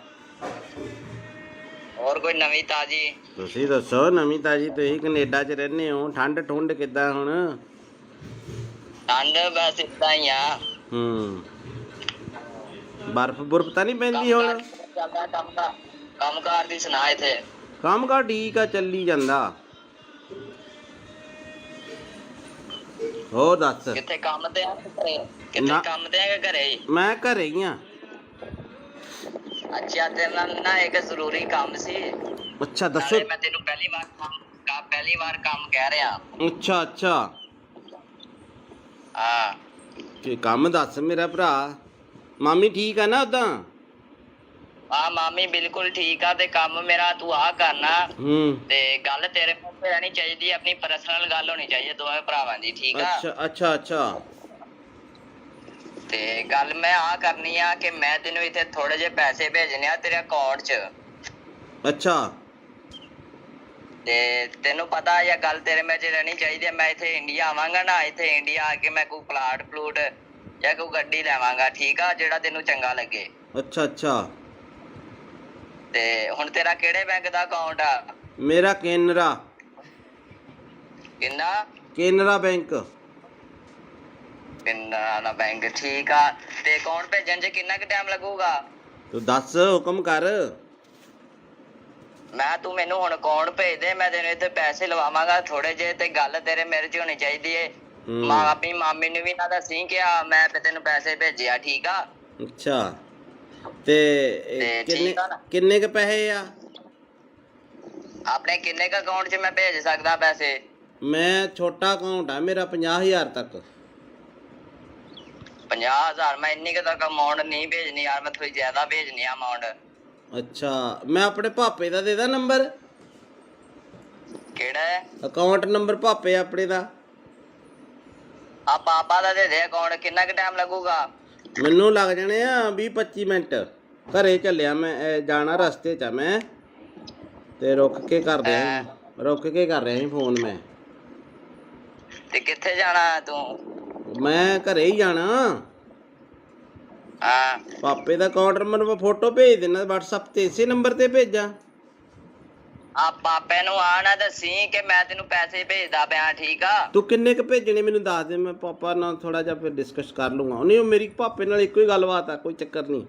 ਹੋਰ ਕੋਈ ਨਵੀਂ ਤਾਜੀ? ਤੁਸੀਂ ਦੱਸੋ ਨਵੀਂ ਤਾਜੀ। ਤੁਸੀਂ ਕੈਨੇਡਾ 'ਚ ਰਹਿੰਦੇ ਹੋ, ਠੰਡ ਠੁੰਡ ਕਿੱਦਾਂ ਹੁਣ? ਠੰਡ ਬਸ ਇਦਾਂ ਹੀ ਆ। ਬਰਫ਼ ਬੁਰਫ਼ ਤਾਂ ਨਹੀਂ ਪੈਂਦੀ ਹੁਣ? ਚੱਲਦਾ ਕੰਮ ਕਾਰ ਦੀ ਸੁਣਾ ਇੱਥੇ। ਕੰਮ ਕਾਰ ਠੀਕ ਆ, ਚੱਲੀ ਜਾਂਦਾ। ਹੋਰ ਦੱਸ। ਕਿੱਥੇ ਕੰਮ ਤੇ ਆ ਘਰੇ? ਕਿੱਥੇ ਕੰਮ ਤੇ ਆ ਕਿ ਘਰੇ ਹੀ? ਮੈਂ ਘਰੇ ਹੀ ਆ। ਅੱਛਾ, ਤੇਰੇ ਨਾਲ ਨਾ ਇੱਕ ਜ਼ਰੂਰੀ ਕੰਮ ਸੀ। ਅੱਛਾ ਦੱਸੋ। ਮੈਂ ਤੈਨੂੰ ਪਹਿਲੀ ਵਾਰ ਕੰਮ ਕਹਿ ਰਿਹਾ। ਅੱਛਾ ਅੱਛਾ। ਹਾਂ ਕੀ ਕੰਮ ਦੱਸ ਮੇਰਾ ਭਰਾ। ਮਾਮੀ ਠੀਕ ਆ ਨਾ ਉਦਾਂ? ਹਾਂ ਮਾਮੀ ਬਿਲਕੁਲ ਠੀਕ ਆ। ਤੇ ਕੰਮ ਮੇਰਾ ਤੂੰ ਆ ਕਰਨਾ। ਤੇ ਗੱਲ ਤੇਰੇ ਮੂੰਹ ਤੇ ਰਹਿਣੀ ਚਾਹੀਦੀ, ਆਪਣੀ ਪਰਸਨਲ ਗੱਲ ਹੋਣੀ ਚਾਹੀਦੀ ਦੋਵੇਂ ਭਰਾਵਾਂ ਦੀ, ਠੀਕ ਆ? ਅੱਛਾ ਅੱਛਾ ਅੱਛਾ। ਤੇ ਗੱਲ ਮੈਂ ਆ ਕਰਨੀ ਆ ਕਿ ਮੈਂ ਤੈਨੂੰ ਇੱਥੇ ਥੋੜੇ ਜਿਹੇ ਪੈਸੇ ਭੇਜਣੇ ਆ ਤੇਰੇ ਅਕਾਊਂਟ 'ਚ। ਅੱਛਾ। ਤੇ ਤੈਨੂੰ ਪਤਾ ਇਹ ਗੱਲ ਤੇਰੇ ਵਿੱਚ ਰਹਿਣੀ ਚਾਹੀਦੀ ਹੈ। ਮੈਂ ਇੱਥੇ ਇੰਡੀਆ ਆਵਾਂਗਾ ਨਾ, ਇੱਥੇ ਇੰਡੀਆ ਆ ਕੇ ਮੈਂ ਕੋਈ ਪਲਾਟ ਪਲੂਟ ਜਾਂ ਕੋਈ ਗੱਡੀ ਲੈਵਾਂਗਾ, ਠੀਕ ਆ? ਜਿਹੜਾ ਤੈਨੂੰ ਚੰਗਾ ਲੱਗੇ। ਅੱਛਾ ਅੱਛਾ। ਤੇ ਹੁਣ ਤੇਰਾ ਕਿਹੜੇ ਬੈਂਕ ਦਾ ਅਕਾਊਂਟ ਆ? ਮੇਰਾ ਕੇਨਰਾ। ਕਿੰਨਾ? ਕੇਨਰਾ ਬੈਂਕ। ਕੇਨਰਾ ਦਾ ਬੈਂਕ, ਠੀਕ ਆ। ਤੇ ਅਕਾਊਂਟ ਭੇਜਣ 'ਚ ਕਿੰਨਾ ਕੁ ਟਾਈਮ ਲੱਗੂਗਾ? ਤੂੰ ਦੱਸ, ਹੁਕਮ ਕਰ। ਤੂੰ ਮੈਨੂੰ ਹੁਣ ਅਕਾਊਂਟ ਭੇਜ ਦੇ, ਮੈਂ ਤੈਨੂੰ ਇੱਥੇ ਪੈਸੇ ਲਵਾਵਾਂਗਾ ਥੋੜੇ ਜਿਹੇ। ਤੇ ਗੱਲ ਤੇਰੇ ਮੇਰੇ 'ਚ ਹੋਣੀ ਚਾਹੀਦੀ ਏ। ਆਪਣੀ ਮਾਮੀ ਨੂੰ ਵੀ ਨਾ ਦੱਸੀ ਕਿ ਮੈਂ ਤੇ ਪੈਸੇ ਭੇਜਿਆ, ਠੀਕ ਆ? ਅੱਛਾ। ਤੇ ਕਿੰਨੇ ਕ ਪੈਸੇ ਆ ਆਪਣੇ? ਕਿੰਨੇ ਕ ਅਕਾਊਂਟ 'ਚ ਮੈਂ ਭੇਜ ਸਕਦਾ ਪੈਸੇ? ਮੈਂ ਛੋਟਾ ਅਕਾਊਂਟ ਆ ਮੇਰਾ, 50,000 ਤੱਕ। 50,000? ਮੈਂ ਇੰਨੀ ਕੁ ਤੱਕ ਅਮਾਊਂਟ ਨਹੀਂ ਭੇਜਣੀ ਯਾਰ, ਮੈਂ ਥੋੜੀ ਜ਼ਿਆਦਾ ਭੇਜਣੀ ਆ ਅਮਾਊਂਟ। ਅੱਛਾ, ਮੈਂ ਆਪਣੇ ਪਾਪੇ ਦਾ ਦੇ ਦਾਂ ਨੰਬਰ? ਕਿਹੜਾ ਹੈ ਅਕਾਊਂਟ ਨੰਬਰ? ਪਾਪੇ ਆਪਣੇ ਦਾ। ਆ ਪਾਪਾ ਦਾ ਦੇ ਦੇ ਅਕਾਊਂਟ। ਕਿੰਨਾ ਕੁ ਟਾਈਮ ਲੱਗੂਗਾ? ਮੈਨੂੰ ਲੱਗ ਜਾਣੇ ਆ 20-25 ਮਿੰਟ। ਘਰੇ ਚੱਲਿਆ ਮੈਂ, ਜਾਣਾ ਰਸਤੇ 'ਚ ਆ ਮੈਂ। ਤੇ ਰੁਕ ਕੇ ਕਰ ਰਿਹਾ ਸੀ ਫੋਨ ਮੈਂ। ਤੇ ਕਿੱਥੇ ਜਾਣਾ ਤੂੰ? ਮੈਂ ਘਰੇ ਹੀ ਜਾਣਾ। ਹਾਂ ਪਾਪੇ ਦਾ ਅਕਾਊਂਟ ਨੰਬਰ ਮੈਂ ਫੋਟੋ ਭੇਜ ਦੇਣਾ WhatsApp ਤੇ। ਇਸੇ ਨੰਬਰ ਤੇ ਭੇਜਾਂ? ਆ ਪਾਪੇ ਨੂੰ ਆ ਨਾ ਦੱਸੀ ਕਿ ਮੈਂ ਤੈਨੂੰ ਪੈਸੇ ਭੇਜਦਾ ਪਿਆ, ਠੀਕ ਆ? ਤੂੰ ਕਿੰਨੇ ਕ ਭੇਜਣੇ ਮੈਨੂੰ ਦੱਸ ਦੇ, ਮੈਂ ਪਾਪਾ ਨਾਲ ਥੋੜਾ ਜਿਹਾ ਫਿਰ ਡਿਸਕਸ ਕਰ ਲੂੰਗਾ। ਨਹੀਂ, ਮੇਰੀ ਪਾਪੇ ਨਾਲ ਇੱਕੋ ਹੀ ਗੱਲਬਾਤ ਆ, ਕੋਈ ਚੱਕਰ ਨਹੀਂ।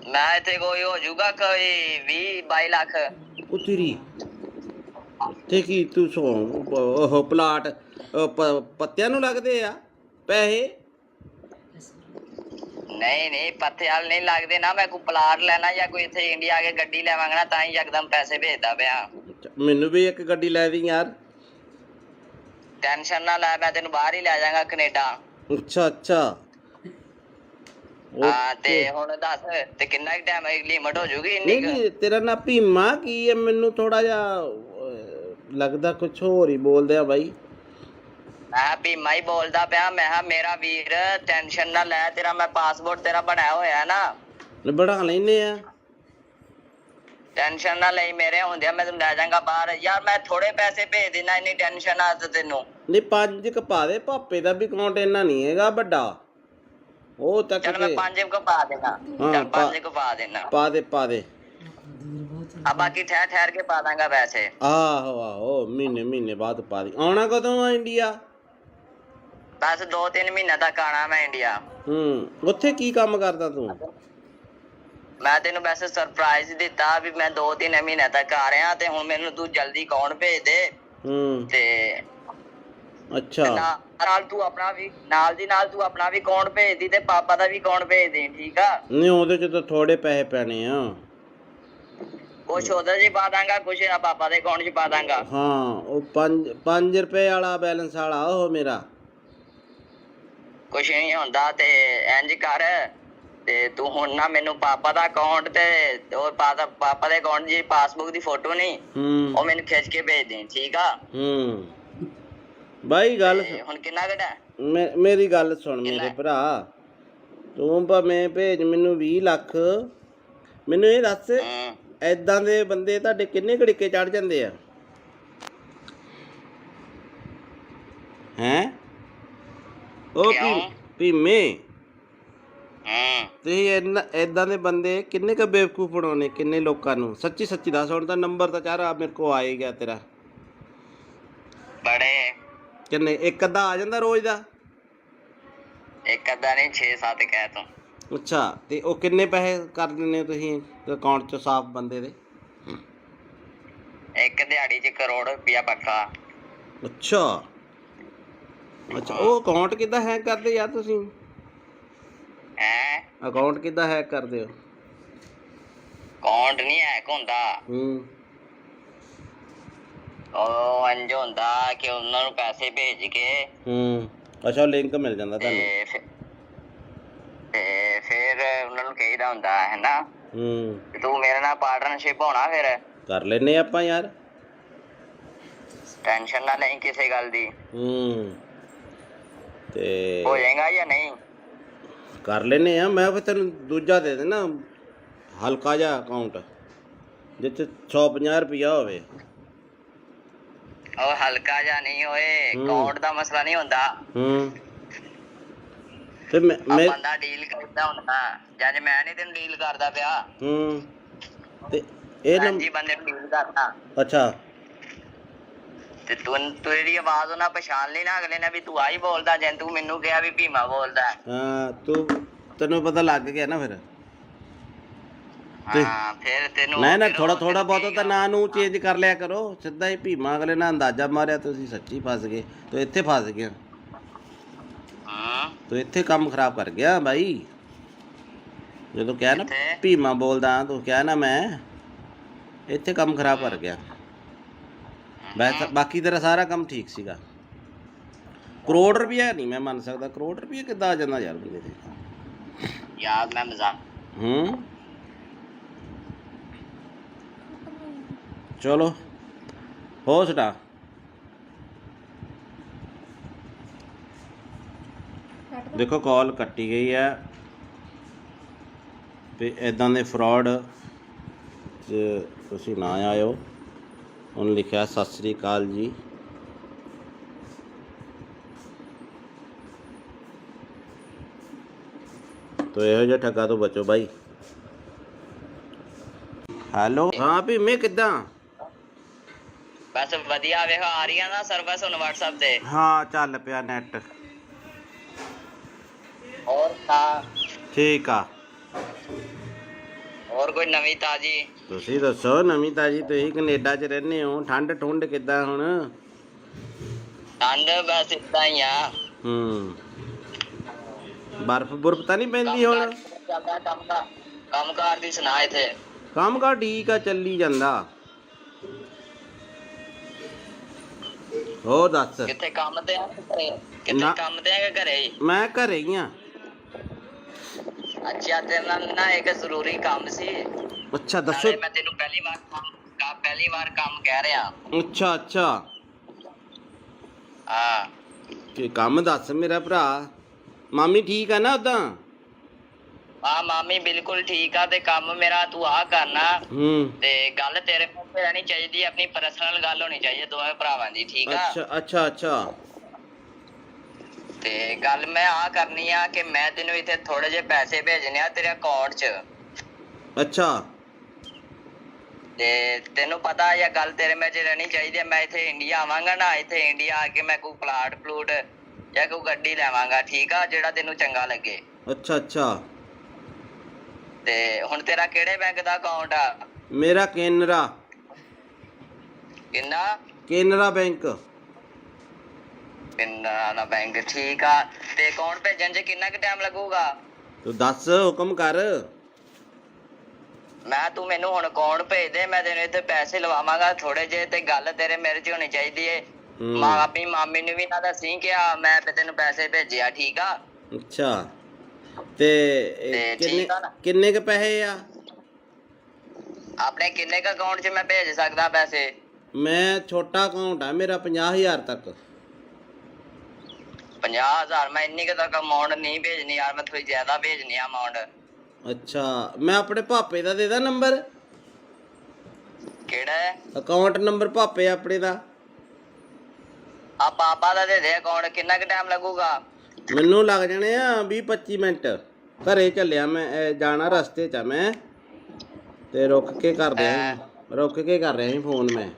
ਮੈਂ ਇੱਥੇ ਕੋਈ ਹੋ ਜਾਊਗਾ ਕੋਈ 20-22 ਲੱਖ। ਉਹ ਤੇਰੀ ਤੇ ਕੀ ਤੂੰ ਉਹ ਪਲਾਟ ਪੱਤਿਆਂ ਨੂੰ ਲੱਗਦੇ ਆ ਪੈਸੇ? ਨਹੀਂ ਪੱਥੇ ਵਾਲ ਨਹੀਂ ਲੱਗਦੇ ਨਾ। ਮੈਂ ਕੋਈ ਪਲਾਟ ਲੈਣਾ ਜਾਂ ਕੋਈ ਇੱਥੇ ਇੰਡੀਆ ਆ ਕੇ ਗੱਡੀ ਲੈਵਾਂਗਾ ਨਾ, ਤਾਂ ਹੀ ਯਕਦਮ ਪੈਸੇ ਭੇਜਦਾ ਪਿਆ। ਮੈਨੂੰ ਵੀ ਇੱਕ ਗੱਡੀ ਲੈ ਦੀ ਯਾਰ। ਟੈਨਸ਼ਨ ਨਾ ਲੈ, ਮੈਂ ਤੈਨੂੰ ਬਾਹਰ ਹੀ ਲੈ ਜਾਵਾਂਗਾ, ਕੈਨੇਡਾ। ਅੱਛਾ ਅੱਛਾ। ਹਾਂ ਤੇ ਹੁਣ ਦੱਸ, ਤੇ ਕਿੰਨਾ ਕੁ ਟਾਈਮ ਲਿਮਟ ਹੋ ਜੂਗੀ ਇੰਨੀ ਕੁ? ਨਹੀਂ, ਤੇਰਾ ਨਾਂ ਭੀਮਾ ਕੀ ਹੈ? ਮੈਨੂੰ ਥੋੜਾ ਜਿਹਾ ਲੱਗਦਾ ਕੁਛ ਹੋਰ ਹੀ ਬੋਲਦੇ ਆ ਬਾਈ। ਮੈਂ ਭੀਮਾ ਹੀ ਬੋਲਦਾ ਪਿਆ। ਮੈਂ ਕਿਹਾ ਮੇਰਾ ਵੀਰ ਟੈਨਸ਼ਨ ਨਾ ਲੈ, ਤੇਰਾ ਮੈਂ ਪਾਸਪੋਰਟ ਤੇਰਾ ਬਣਾਇਆ ਹੋਇਆ ਨਾ। ਬਣਾ ਲੈਨੇ ਆ। ਟੈਨਸ਼ਨ ਨਾ ਲਈ, ਮੇਰੇ ਹੁੰਦਿਆਂ ਮੈਂ ਤੈਨੂੰ ਲੈ ਜਾਵਾਂਗਾ ਬਾਹਰ। ਯਾਰ ਮੈਂ ਥੋੜੇ ਪੈਸੇ ਭੇਜ ਦੇਣਾ, ਇੰਨੀ ਟੈਨਸ਼ਨ ਆ ਤੈਨੂੰ? ਨਹੀਂ, 5 ਕ ਪਾ ਦੇ। ਪਾਪੇ ਦਾ ਵੀ ਅਕਾਊਂਟ ਇੰਨਾ ਨਹੀਂ ਹੈਗਾ ਵੱਡਾ। ਉਹ ਤੱਕ ਚੱਲ ਮੈਂ 5 ਕੁ ਪਾ ਦੇਣਾ। ਚੱਲ 5 ਕੁ ਪਾ ਦੇਣਾ। ਪਾ ਦੇ। ਆ ਬਾਕੀ ਠਹਿਰ ਕੇ ਪਾ ਦਾਂਗਾ ਪੈਸੇ। ਆਹੋ ਮਹੀਨੇ ਬਾਅਦ ਪਾ ਦੀ। ਆਉਣਾ ਕਦੋਂ ਆ ਇੰਡੀਆ? ਬਸ 2-3 ਮਹੀਨੇ ਤੱਕ ਆਣਾ ਮੈਂ ਇੰਡੀਆ। ਉੱਥੇ ਕੀ ਕੰਮ ਕਰਦਾ ਤੂੰ? ਮੈਂ ਤੈਨੂੰ ਵੈਸੇ ਸਰਪ੍ਰਾਈਜ਼ ਦਿੱਤਾ ਵੀ ਮੈਂ 2-3 ਮਹੀਨੇ ਤੱਕ ਆ ਰਿਹਾ, ਤੇ ਹੁਣ ਮੈਨੂੰ ਤੂੰ ਜਲਦੀ ਅਕਾਊਂਟ ਭੇਜ ਦੇ। ਤੇ ਅੱਛਾ, ਨਾਲ ਤੂੰ ਆਪਣਾ ਵੀ ਨਾਲ ਤੂੰ ਆਪਣਾ ਵੀ ਅਕਾਊਂਟ ਭੇਜ ਦੀ ਤੇ ਪਾਪਾ ਦਾ ਵੀ ਅਕਾਊਂਟ ਭੇਜ ਦੇ, ਠੀਕ ਆ? ਨਹੀਂ, ਉਹਦੇ ਚ ਤਾਂ ਥੋੜੇ ਪੈਸੇ ਪੈਣੇ ਆ। ਕੁਛ ਉਹਦੇ 'ਚ ਪਾ ਦਾਂਗਾ, ਕੁਛ ਪਾਪਾ ਦੇ ਅਕਾਊਂਟ 'ਚ ਪਾ ਦਾਂਗਾ। ਹਾਂ, ਉਹ 5 ਰੁਪਏ ਵਾਲਾ ਬੈਲੈਂਸ ਵਾਲਾ ਉਹ ਮੇਰਾ। ਕੁਛ ਨਹੀਂ ਹੁੰਦਾ। ਤੇ ਇੰਜ ਕਰ, ਤੇ ਤੂੰ ਹੁਣ ਨਾ ਮੈਨੂੰ ਪਾਪਾ ਦਾ ਅਕਾਊਂਟ ਤੇ ਉਹ ਪਾਪਾ ਦੇ ਅਕਾਊਂਟ ਦੀ ਪਾਸਬੁੱਕ ਦੀ ਫੋਟੋ ਨਹੀਂ ਉਹ ਮੈਨੂੰ ਖਿੱਚ ਕੇ ਭੇਜ ਦੇ, ਠੀਕ ਆ? ਬਾਈ ਗੱਲ ਹੁਣ ਕਿੰਨਾ ਘਟਾ? ਮੇਰੀ ਗੱਲ ਸੁਣ ਮੇਰੇ ਭਰਾ, ਤੂੰ ਭਾਵੇਂ ਭੇਜ ਮੈਨੂੰ 20 ਲੱਖ, ਮੈਨੂੰ ਇਹ ਦੱਸ ਏਦਾਂ ਦੇ ਬੰਦੇ ਤੁਹਾਡੇ ਕਿੰਨੇ ਘੜੀਕੇ ਚੜ ਜਾਂਦੇ ਆ? ਹੈਂ ਉਹ ਭੀਮੇ, ਤੁਸੀਂ ਏਦਾਂ ਦੇ ਬੰਦੇ ਕਿੰਨੇ ਕੁ ਬੇਵਕੂਫ ਬਣਾਉਣੇ, ਕਿੰਨੇ ਲੋਕਾਂ ਨੂੰ? ਸੱਚੀ ਸੱਚੀ ਦੱਸ। ਹੁਣ ਤਾਂ ਨੰਬਰ ਤਾਂ ਚਾਰਾ ਮੇਰੇ ਕੋਲ ਆ ਹੀ ਗਿਆ ਤੇਰਾ। ਬੜੇ ਕਿੰਨੇ? ਇੱਕ ਅੱਧਾ ਆ ਜਾਂਦਾ ਰੋਜ਼ ਦਾ? ਇੱਕ ਅੱਧਾ ਨਹੀਂ, 6-7 ਕਹਿ ਤੂੰ। ਅੱਛਾ, ਤੇ ਉਹ ਕਿੰਨੇ ਪੈਸੇ ਕਰ ਦਿੰਦੇ ਹੋ ਤੁਸੀਂ ਅਕਾਊਂਟ 'ਚ ਸਾਫ਼ ਬੰਦੇ ਦੇ? ਇੱਕ ਦਿਹਾੜੀ 'ਚ ਕਰੋੜ ਰੁਪਇਆ ਪੱਕਾ। ਅੱਛਾ ਅੱਛਾ, ਉਹ ਅਕਾਊਂਟ ਕਿੱਦਾਂ ਹੈਕ ਕਰਦੇ ਯਾਰ ਤੁਸੀਂ? ਅਕਾਊਂਟ ਕਿੱਦਾਂ ਹੈਕ ਕਰਦੇ ਹੋ? ਅਕਾਊਂਟ ਨਹੀਂ ਹੈਕ ਹੁੰਦਾ, ਉਹ ਇੰਝ ਹੁੰਦਾ ਕਿ ਉਹਨਾਂ ਨੂੰ ਪੈਸੇ ਭੇਜ ਕੇ ਅੱਛਾ, ਲਿੰਕ ਮਿਲ ਜਾਂਦਾ ਤੁਹਾਨੂੰ ਤੇ ਫਿਰ ਉਹਨਾਂ ਨੂੰ ਕਹੀਦਾ ਹੁੰਦਾ ਹੈ ਨਾ ਤੂੰ ਮੇਰੇ ਨਾਲ ਪਾਰਟਨਰਸ਼ਿਪ ਹੋਣਾ, ਫਿਰ ਕਰ ਲੈਨੇ ਆਪਾਂ ਯਾਰ, ਟੈਨਸ਼ਨ ਨਾ ਲਈ ਕਿਸੇ ਗੱਲ ਦੀ। ਤੇ ਹੋ ਜਾਏਗਾ ਜਾਂ ਨਹੀਂ? ਕਰ ਲੈਨੇ ਆ। ਮੈਂ ਫਿਰ ਤੈਨੂੰ ਦੂਜਾ ਦੇ ਦੇਣਾ, ਹਲਕਾ ਜਿਹਾ ਅਕਾਊਂਟ ਜਿੱਥੇ 150 ਰੁਪਇਆ ਹੋਵੇ। ਉਹ ਹਲਕਾ ਜਿਹਾ ਨਹੀਂ ਹੋਏ, ਅਕਾਊਂਟ ਦਾ ਮਸਲਾ ਨਹੀਂ ਹੁੰਦਾ। ਤੇ ਮੈਂ ਬੰਦਾ ਡੀਲ ਕਰਦਾ ਹੁੰਦਾ, ਜਦ ਮੈਂ ਨਹੀਂ ਤੈਨੂੰ ਡੀਲ ਕਰਦਾ ਪਿਆ। ਤੇ ਇਹ ਜੀ ਬੰਦੇ ਨੂੰ ਡੀਲ ਕਰਦਾ। ਅੱਛਾ, ਤੇ ਤੂੰ ਤੇਰੀ ਆਵਾਜ਼ ਉਹਨਾਂ ਪਛਾਣ ਲਈ ਨਾ ਅਗਲੇ ਨੇ ਵੀ ਤੂੰ ਆਹੀ ਬੋਲਦਾ, ਜੇ ਤੂੰ ਮੈਨੂੰ ਕਿਹਾ ਵੀ ਭੀਮਾ ਬੋਲਦਾ। ਹਾਂ, ਤੈਨੂੰ ਪਤਾ ਲੱਗ ਗਿਆ ਨਾ ਫਿਰ? ਹਾਂ, ਫਿਰ ਤੈਨੂੰ ਨਹੀਂ ਨਾ, ਥੋੜਾ ਬਹੁਤ ਤਾਂ ਨਾਂ ਨੂੰ ਚੇਂਜ ਕਰ ਲਿਆ ਕਰੋ। ਸਿੱਧਾ ਹੀ ਭੀਮਾ ਅਗਲੇ ਨਾਲ ਅੰਦਾਜ਼ਾ ਮਾਰਿਆ, ਤੁਸੀਂ ਸੱਚੀ ਫਸ ਗਏ। ਤੂੰ ਇੱਥੇ ਫਸ ਗਿਆ, ਤੂੰ ਇੱਥੇ ਕੰਮ ਖਰਾਬ ਕਰ ਗਿਆ ਬਾਈ। ਜਦੋਂ ਕਿਹਾ ਨਾ ਭੀਮਾ ਬੋਲਦਾ, ਤੂੰ ਕਿਹਾ ਨਾ ਮੈਂ, ਇੱਥੇ ਕੰਮ ਖਰਾਬ ਕਰ ਗਿਆ। ਬਾਕੀ ਤੇਰਾ ਸਾਰਾ ਕੰਮ ਠੀਕ ਸੀਗਾ। ਕਰੋੜ ਰੁਪਇਆ ਨਹੀਂ ਮੈਂ ਮੰਨ ਸਕਦਾ। ਕਰੋੜ ਰੁਪਇਆ ਕਿੱਦਾਂ ਆ ਜਾਂਦਾ ਯਾਰ ਬੰਦੇ ਤੇ? ਯਾਰ ਮੈਂ ਮਜ਼ਾਕ ਚਲੋ ਹੋ ਸਟਾ। ਦੇਖੋ ਕਾਲ ਕੱਟੀ ਗਈ ਹੈ ਤੇ ਇੱਦਾਂ ਦੇ ਫਰਾਡ 'ਚ ਤੁਸੀਂ ਨਾ ਆਇਓ। ਉਹਨੇ ਲਿਖਿਆ ਸਤਿ ਸ੍ਰੀ ਅਕਾਲ ਜੀ। ਤੋ ਇਹੋ ਜਿਹਾ ਠੱਗਾ ਤੋਂ ਬਚੋ ਬਾਈ। ਹੈਲੋ, ਹਾਂ ਭੀਮੇ ਕਿੱਦਾਂ? ਬਸ ਵਧੀਆ, ਵੇਖੋ ਆ ਰਹੀ ਆ ਨਾ ਸਰਵਿਸ ਹੁਣ WhatsApp ਤੇ। ਹਾਂ, ਚੱਲ ਪਿਆ ਨੈਟ। ਹੋਰ ਤਾਂ ਠੀਕ ਆ। ਹੋਰ ਕੋਈ ਨਵੀਂ ਤਾਜੀ? ਤੁਸੀਂ ਦੱਸੋ ਨਵੀਂ ਤਾਜੀ। ਤੁਸੀਂ ਕੈਨੇਡਾ 'ਚ ਰਹਿੰਦੇ ਹੋ, ਠੰਡ ਠੁੰਡ ਕਿੱਦਾਂ ਹੁਣ? ਠੰਡ ਬਸ ਏਦਾਂ ਹੀ ਆ। ਬਰਫ਼ ਬੁਰਫ਼ ਤਾਂ ਨਹੀਂ ਪੈਂਦੀ ਹੁਣ? ਕੰਮ ਕਾਰ ਦੀ ਸੁਣਾ ਇੱਥੇ? ਕੰਮ ਕਾਰ ਠੀਕ ਆ, ਚੱਲੀ ਜਾਂਦਾ। ਹੋਰ ਦੱਸ। ਕਿੱਥੇ ਕੰਮ ਤੇ ਆ ਘਰੇ? ਕਿੱਥੇ ਕੰਮ ਤੇ ਆ ਘਰੇ? ਮੈਂ ਘਰੇ ਹੀ ਆ। ਅੱਛਾ, ਤੇਰੇ ਨਾਲ ਨਾ ਇੱਕ ਜ਼ਰੂਰੀ ਕੰਮ ਸੀ। ਅੱਛਾ ਦੱਸੋ। ਮੈਂ ਤੈਨੂੰ ਪਹਿਲੀ ਵਾਰ ਕੰਮ ਕਹਿ ਰਿਹਾ। ਅੱਛਾ ਅੱਛਾ, ਹਾਂ ਕੀ ਕੰਮ ਦੱਸ ਮੇਰਾ ਭਰਾ। ਮਾਮੀ ਠੀਕ ਆ ਨਾ ਉਦਾਂ? ਹਾਂ, ਮਾਮੀ ਬਿਲਕੁਲ ਠੀਕ ਆ। ਤੇ ਕੰਮ ਮੇਰਾ ਤੂੰ ਆ ਕਰਨਾ ਤੇ ਗੱਲ ਤੇਰੇ ਮੂੰਹ ਤੇ ਰਹਿਣੀ ਚਾਹੀਦੀ, ਆਪਣੀ ਪਰਸਨਲ ਗੱਲ ਹੋਣੀ ਚਾਹੀਦੀ ਦੋਵੇਂ ਭਰਾਵਾਂ ਦੀ, ਠੀਕ ਆ? ਅੱਛਾ ਅੱਛਾ ਅੱਛਾ। ਤੇ ਗੱਲ ਮੈਂ ਆ ਕਰਨੀ ਆ ਕਿ ਮੈਂ ਤੈਨੂੰ ਇੱਥੇ ਥੋੜੇ ਜਿਹੇ ਪੈਸੇ ਭੇਜਣੇ ਆ ਤੇਰੇ ਅਕਾਊਂਟ 'ਚ। ਅੱਛਾ, ਤੇ ਤੈਨੂੰ ਪਤਾ ਇਹ ਗੱਲ ਤੇਰੇ ਵਿੱਚ ਰਹਿਣੀ ਚਾਹੀਦੀ ਹੈ। ਮੈਂ ਇੱਥੇ ਇੰਡੀਆ ਆਵਾਂਗਾ ਨਾ, ਇੱਥੇ ਇੰਡੀਆ ਆ ਕੇ ਮੈਂ ਕੋਈ ਪਲੂਟ ਜਾਂ ਕੋਈ ਗੱਡੀ ਲੈਵਾਂਗਾ, ਠੀਕ ਆ? ਜਿਹੜਾ ਤੈਨੂੰ ਚੰਗਾ ਲੱਗੇ। ਅੱਛਾ ਅੱਛਾ। ਤੇ ਹੁਣ ਤੇਰਾ ਕਿਹੜੇ ਬੈਂਕ ਦਾ ਅਕਾਊਂਟ ਆ? ਮੇਰਾ ਕੇਨਰਾ। ਕਿੰਨਾ? ਕੇਨਰਾ ਬੈਂਕ। ਕੇਨਰਾ ਦਾ ਬੈਂਕ, ਠੀਕ ਆ। ਤੇ ਅਕਾਊਂਟ ਭੇਜਣ 'ਚ ਕਿੰਨਾ ਕੁ ਟਾਈਮ ਲੱਗੂਗਾ? ਤੂੰ ਦੱਸ, ਹੁਕਮ ਕਰ। ਤੂੰ ਮੈਨੂੰ ਹੁਣ ਅਕਾਊਂਟ ਭੇਜ ਦੇ, ਮੈਂ ਤੈਨੂੰ ਇੱਥੇ ਪੈਸੇ ਲਵਾਵਾਂਗਾ ਥੋੜੇ ਜਿਹੇ। ਤੇ ਗੱਲ ਤੇਰੇ ਮੇਰੇ 'ਚ ਹੋਣੀ ਚਾਹੀਦੀ ਏ। ਆਪਣੀ ਮਾਮੀ ਨੂੰ ਵੀ ਨਾ ਦੱਸੀ ਕਿ ਮੈਂ ਤੈਨੂੰ ਪੈਸੇ ਭੇਜਿਆ, ਠੀਕ ਆ? ਅੱਛਾ। ਤੇ ਤੇ ਕਿੰਨੇ ਠੀਕ ਆ ਨਾ। ਕਿੰਨੇ ਕ ਪੈਸੇ ਆ? ਆਪਣੇ ਕਿੰਨੇ ਕ ਅਕਾਊਂਟ 'ਚ ਮੈਂ ਭੇਜ ਸਕਦਾ ਪੈਸੇ? ਮੈਂ ਛੋਟਾ ਅਕਾਊਂਟ ਆ ਮੇਰਾ 50,000 ਤੱਕ। 50,000? ਮੈਂ ਇੰਨੀ ਕੁ ਤੱਕ ਅਮਾਊਂਟ ਨਹੀਂ ਭੇਜਣੀ ਯਾਰ, ਮੈਂ ਥੋੜੀ ਜ਼ਿਆਦਾ ਭੇਜਣੀ ਆ ਅਮਾਊਂਟ। ਅੱਛਾ, ਮੈਂ ਆਪਣੇ ਭਾਪੇ ਦਾ ਦੇ ਦਾਂ ਨੰਬਰ? ਕਿਹੜਾ ਹੈ? ਅਕਾਊਂਟ ਨੰਬਰ ਭਾਪੇ ਆਪਣੇ ਦਾ। ਆ ਪਾਪਾ ਦਾ ਦੇ ਦੇ ਅਕਾਊਂਟ। ਕਿੰਨਾ ਕੁ ਟਾਈਮ ਲੱਗੂਗਾ? ਮੈਨੂੰ ਲੱਗ ਜਾਣੇ ਆ 20-25 ਮਿੰਟ। ਘਰੇ ਚੱਲਿਆ ਮੈਂ, ਜਾਣਾ ਰਸਤੇ 'ਚ ਆ ਮੈਂ, ਤੇ ਰੁਕ ਕੇ ਕਰ ਰਿਹਾ ਸੀ ਫੋਨ ਮੈਂ।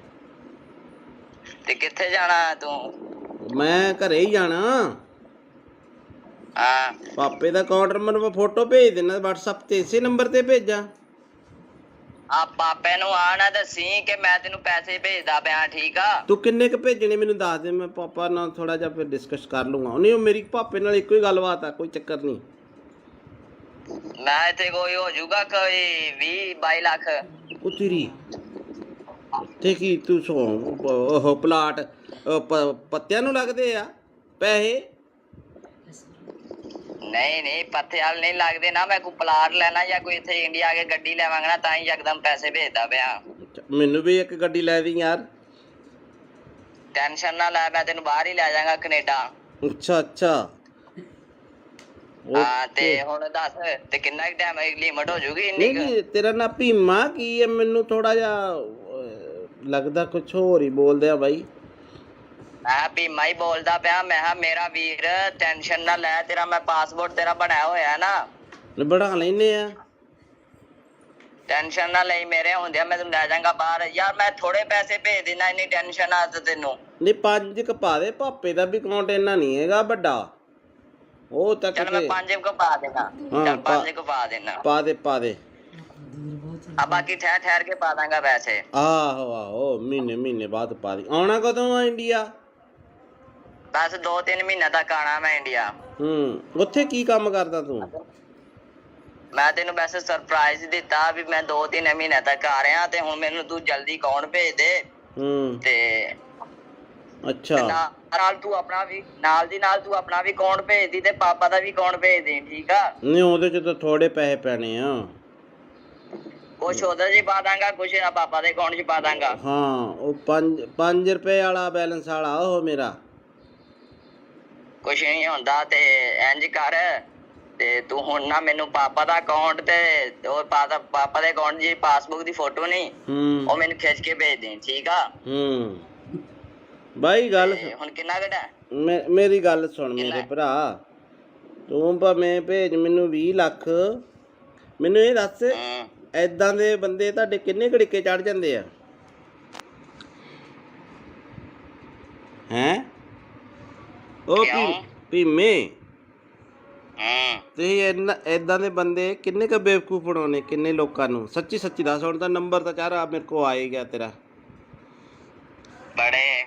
ਤੇ ਕਿੱਥੇ ਜਾਣਾ ਤੂੰ? ਮੈਂ ਘਰੇ ਹੀ ਜਾਣਾ। ਹਾਂ, ਪਾਪੇ ਦਾ ਅਕਾਊਂਟ ਨੰਬਰ ਮੈਂ ਫੋਟੋ ਭੇਜ ਦੇਣਾ WhatsApp ਤੇ, ਇਸੇ ਨੰਬਰ ਤੇ ਭੇਜਾਂ? ਆ ਪਾਪੇ ਨੂੰ ਆ ਨਾ ਦੱਸੀ ਕਿ ਮੈਂ ਤੈਨੂੰ ਪੈਸੇ ਭੇਜਦਾ ਪਿਆ, ਠੀਕ ਆ? ਤੂੰ ਕਿੰਨੇ ਕ ਭੇਜਣੇ ਮੈਨੂੰ ਦੱਸ ਦੇ, ਮੈਂ ਪਾਪਾ ਨਾਲ ਥੋੜਾ ਜਿਹਾ ਫਿਰ ਡਿਸਕਸ ਕਰ ਲੂੰਗਾ। ਨਹੀਂ, ਉਹ ਮੇਰੀ ਪਾਪੇ ਨਾਲ ਇੱਕੋ ਹੀ ਗੱਲਬਾਤ ਆ, ਕੋਈ ਚੱਕਰ ਨਹੀਂ। ਮੈਂ ਇੱਥੇ ਕੋਈ ਹੋ ਜਾਊਗਾ ਕੋਈ 20-22 ਲੱਖ। ਉਹ ਤੇਰੀ ਤੇ ਕੀ ਤੂੰ ਉਹ ਪਲਾਟ ਪੱਤਿਆਂ ਨੂੰ ਲੱਗਦੇ ਆ ਪੈਸੇ? ਨਹੀਂ ਪੱਥੇ ਵਾਲ ਨਹੀਂ ਲੱਗਦੇ ਨਾ। ਮੈਂ ਕੋਈ ਪਲਾਟ ਲੈਣਾ ਜਾਂ ਕੋਈ ਇੱਥੇ ਇੰਡੀਆ ਆ ਕੇ ਗੱਡੀ ਲੈਵਾਂਗਾ ਨਾ, ਤਾਂ ਹੀ ਯਕਦਮ ਪੈਸੇ ਭੇਜਦਾ ਪਿਆ। ਮੈਨੂੰ ਵੀ ਇੱਕ ਗੱਡੀ ਲੈ ਦੀ ਯਾਰ। ਟੈਨਸ਼ਨ ਨਾ ਲੈ, ਮੈਂ ਤੈਨੂੰ ਬਾਹਰ ਹੀ ਲੈ ਜਾਵਾਂਗਾ, ਕੈਨੇਡਾ। ਅੱਛਾ ਹਾਂ, ਤੇ ਹੁਣ ਦੱਸ ਤੇ ਕਿੰਨਾ ਕੁ ਟਾਈਮ ਲਿਮਟ ਹੋ ਜੂਗੀ ਇੰਨੀ ਕੁ? ਨਹੀਂ, ਤੇਰਾ ਨਾਂ ਭੀਮਾ ਕੀ ਹੈ? ਮੈਨੂੰ ਥੋੜਾ ਜਿਹਾ ਲੱਗਦਾ ਕੁਛ ਹੋਰ ਹੀ ਬੋਲਦੇ ਆ ਬਾਈ। ਮੈਂ ਭੀਮਾ ਹੀ ਬੋਲਦਾ ਪਿਆ। ਮੈਂ ਕਿਹਾ ਮੇਰਾ ਵੀਰ ਟੈਨਸ਼ਨ ਨਾ ਲੈ, ਤੇਰਾ ਮੈਂ ਪਾਸਪੋਰਟ ਤੇਰਾ ਬਣਾਇਆ ਹੋਇਆ ਨਾ। ਬਣਾ ਲੈਨੇ ਆ। ਟੈਨਸ਼ਨ ਨਾ ਲਈ, ਮੇਰੇ ਹੁੰਦਿਆਂ ਮੈਂ ਤੈਨੂੰ ਲੈ ਜਾਵਾਂਗਾ ਬਾਹਰ। ਯਾਰ ਮੈਂ ਥੋੜੇ ਪੈਸੇ ਭੇਜ ਦੇਣਾ, ਇੰਨੀ ਟੈਨਸ਼ਨ ਆ ਤੈਨੂੰ? ਨਹੀਂ, 5 ਕ ਪਾ ਦੇ। ਭਾਪੇ ਦਾ ਵੀ ਅਕਾਊਂਟ ਇੰਨਾ ਨਹੀਂ ਹੈਗਾ ਵੱਡਾ, ਉਹ ਤੱਕ। ਚੱਲ ਮੈਂ 5 ਕੁ ਪਾ ਦੇਣਾ। ਚੱਲ 5 ਕੁ ਪਾ ਦੇਣਾ। ਪਾ ਦੇ। ਆ ਬਾਕੀ ਠਹਿਰ ਕੇ ਪਾ ਦਾਂਗਾ ਪੈਸੇ। ਆਹੋ ਮਹੀਨੇ ਬਾਅਦ ਪਾ ਦੀ। ਆਉਣਾ ਕਦੋਂ ਆ ਇੰਡੀਆ? ਬਸ 2-3 ਮਹੀਨੇ ਤੱਕ ਆਣਾ ਮੈਂ ਇੰਡੀਆ। ਉੱਥੇ ਕੀ ਕੰਮ ਕਰਦਾ ਤੂੰ? ਮੈਂ ਤੈਨੂੰ ਵੈਸੇ ਸਰਪ੍ਰਾਈਜ਼ ਦਿੱਤਾ ਵੀ ਮੈਂ 2-3 ਮਹੀਨੇ ਤੱਕ ਆ ਰਿਹਾ, ਤੇ ਹੁਣ ਮੈਨੂੰ ਤੂੰ ਜਲਦੀ ਅਕਾਊਂਟ ਭੇਜ ਦੇ। ਤੇ ਅੱਛਾ, ਨਾਲ ਤੂੰ ਆਪਣਾ ਵੀ ਨਾਲ ਤੂੰ ਆਪਣਾ ਵੀ ਅਕਾਊਂਟ ਭੇਜ ਦੀ, ਤੇ ਪਾਪਾ ਦਾ ਵੀ ਅਕਾਊਂਟ ਭੇਜ ਦੇ, ਠੀਕ ਆ? ਨਹੀਂ, ਉਹਦੇ ਚ ਤਾਂ ਥੋੜੇ ਪੈਸੇ ਪੈਣੇ ਆ। ਕੁਛ ਉਹਦੇ ਚ ਪਾ ਦਾਂਗਾ, ਕੁਛ ਪਾਪਾ ਦੇ ਅਕਾਊਂਟ ਚ ਪਾ ਦਾਂਗਾ। ਹਾਂ, ਉਹ 5 ਰੁਪਏ ਵਾਲਾ ਬੈਲੈਂਸ ਵਾਲਾ ਉਹ ਮੇਰਾ। ਕੁਛ ਨਹੀਂ ਹੁੰਦਾ। ਤੇ ਇੰਜ ਕਰ, ਤੇ ਤੂੰ ਹੁਣ ਨਾ ਮੈਨੂੰ ਪਾਪਾ ਦਾ ਅਕਾਊਂਟ ਤੇ ਉਹ ਪਾਪਾ ਦੇ ਅਕਾਊਂਟ ਦੀ ਪਾਸਬੁੱਕ ਦੀ ਫੋਟੋ ਨਹੀਂ, ਉਹ ਮੈਨੂੰ ਖਿੱਚ ਕੇ ਭੇਜ ਦੇ, ਠੀਕ ਆ? ਬਾਈ ਗੱਲ ਹੁਣ ਕਿੰਨਾ ਘਟਾ? ਮੇਰੀ ਗੱਲ ਸੁਣ ਮੇਰੇ ਭਰਾ, ਤੂੰ ਭਾਵੇਂ ਭੇਜ ਮੈਨੂੰ 20 ਲੱਖ। ਮੈਨੂੰ ਇਹ ਦੱਸ, ਏਦਾਂ ਦੇ ਬੰਦੇ ਤੁਹਾਡੇ ਕਿੰਨੇ ਘੜੀਕੇ ਚੜ ਜਾਂਦੇ ਆ? ਹੈਂ? ਉਹ ਭੀਮੇ, ਤੁਸੀਂ ਏਦਾਂ ਦੇ ਬੰਦੇ ਕਿੰਨੇ ਕ ਬੇਵਕੂਫ ਬਣਾਉਣੇ, ਕਿੰਨੇ ਲੋਕਾਂ ਨੂੰ? ਸੱਚੀ ਦੱਸ। ਹੁਣ ਤਾਂ ਨੰਬਰ ਤਾਂ ਚਾਰਾ ਮੇਰੇ ਕੋਲ ਆ ਹੀ ਗਿਆ ਤੇਰਾ। ਬੜੇ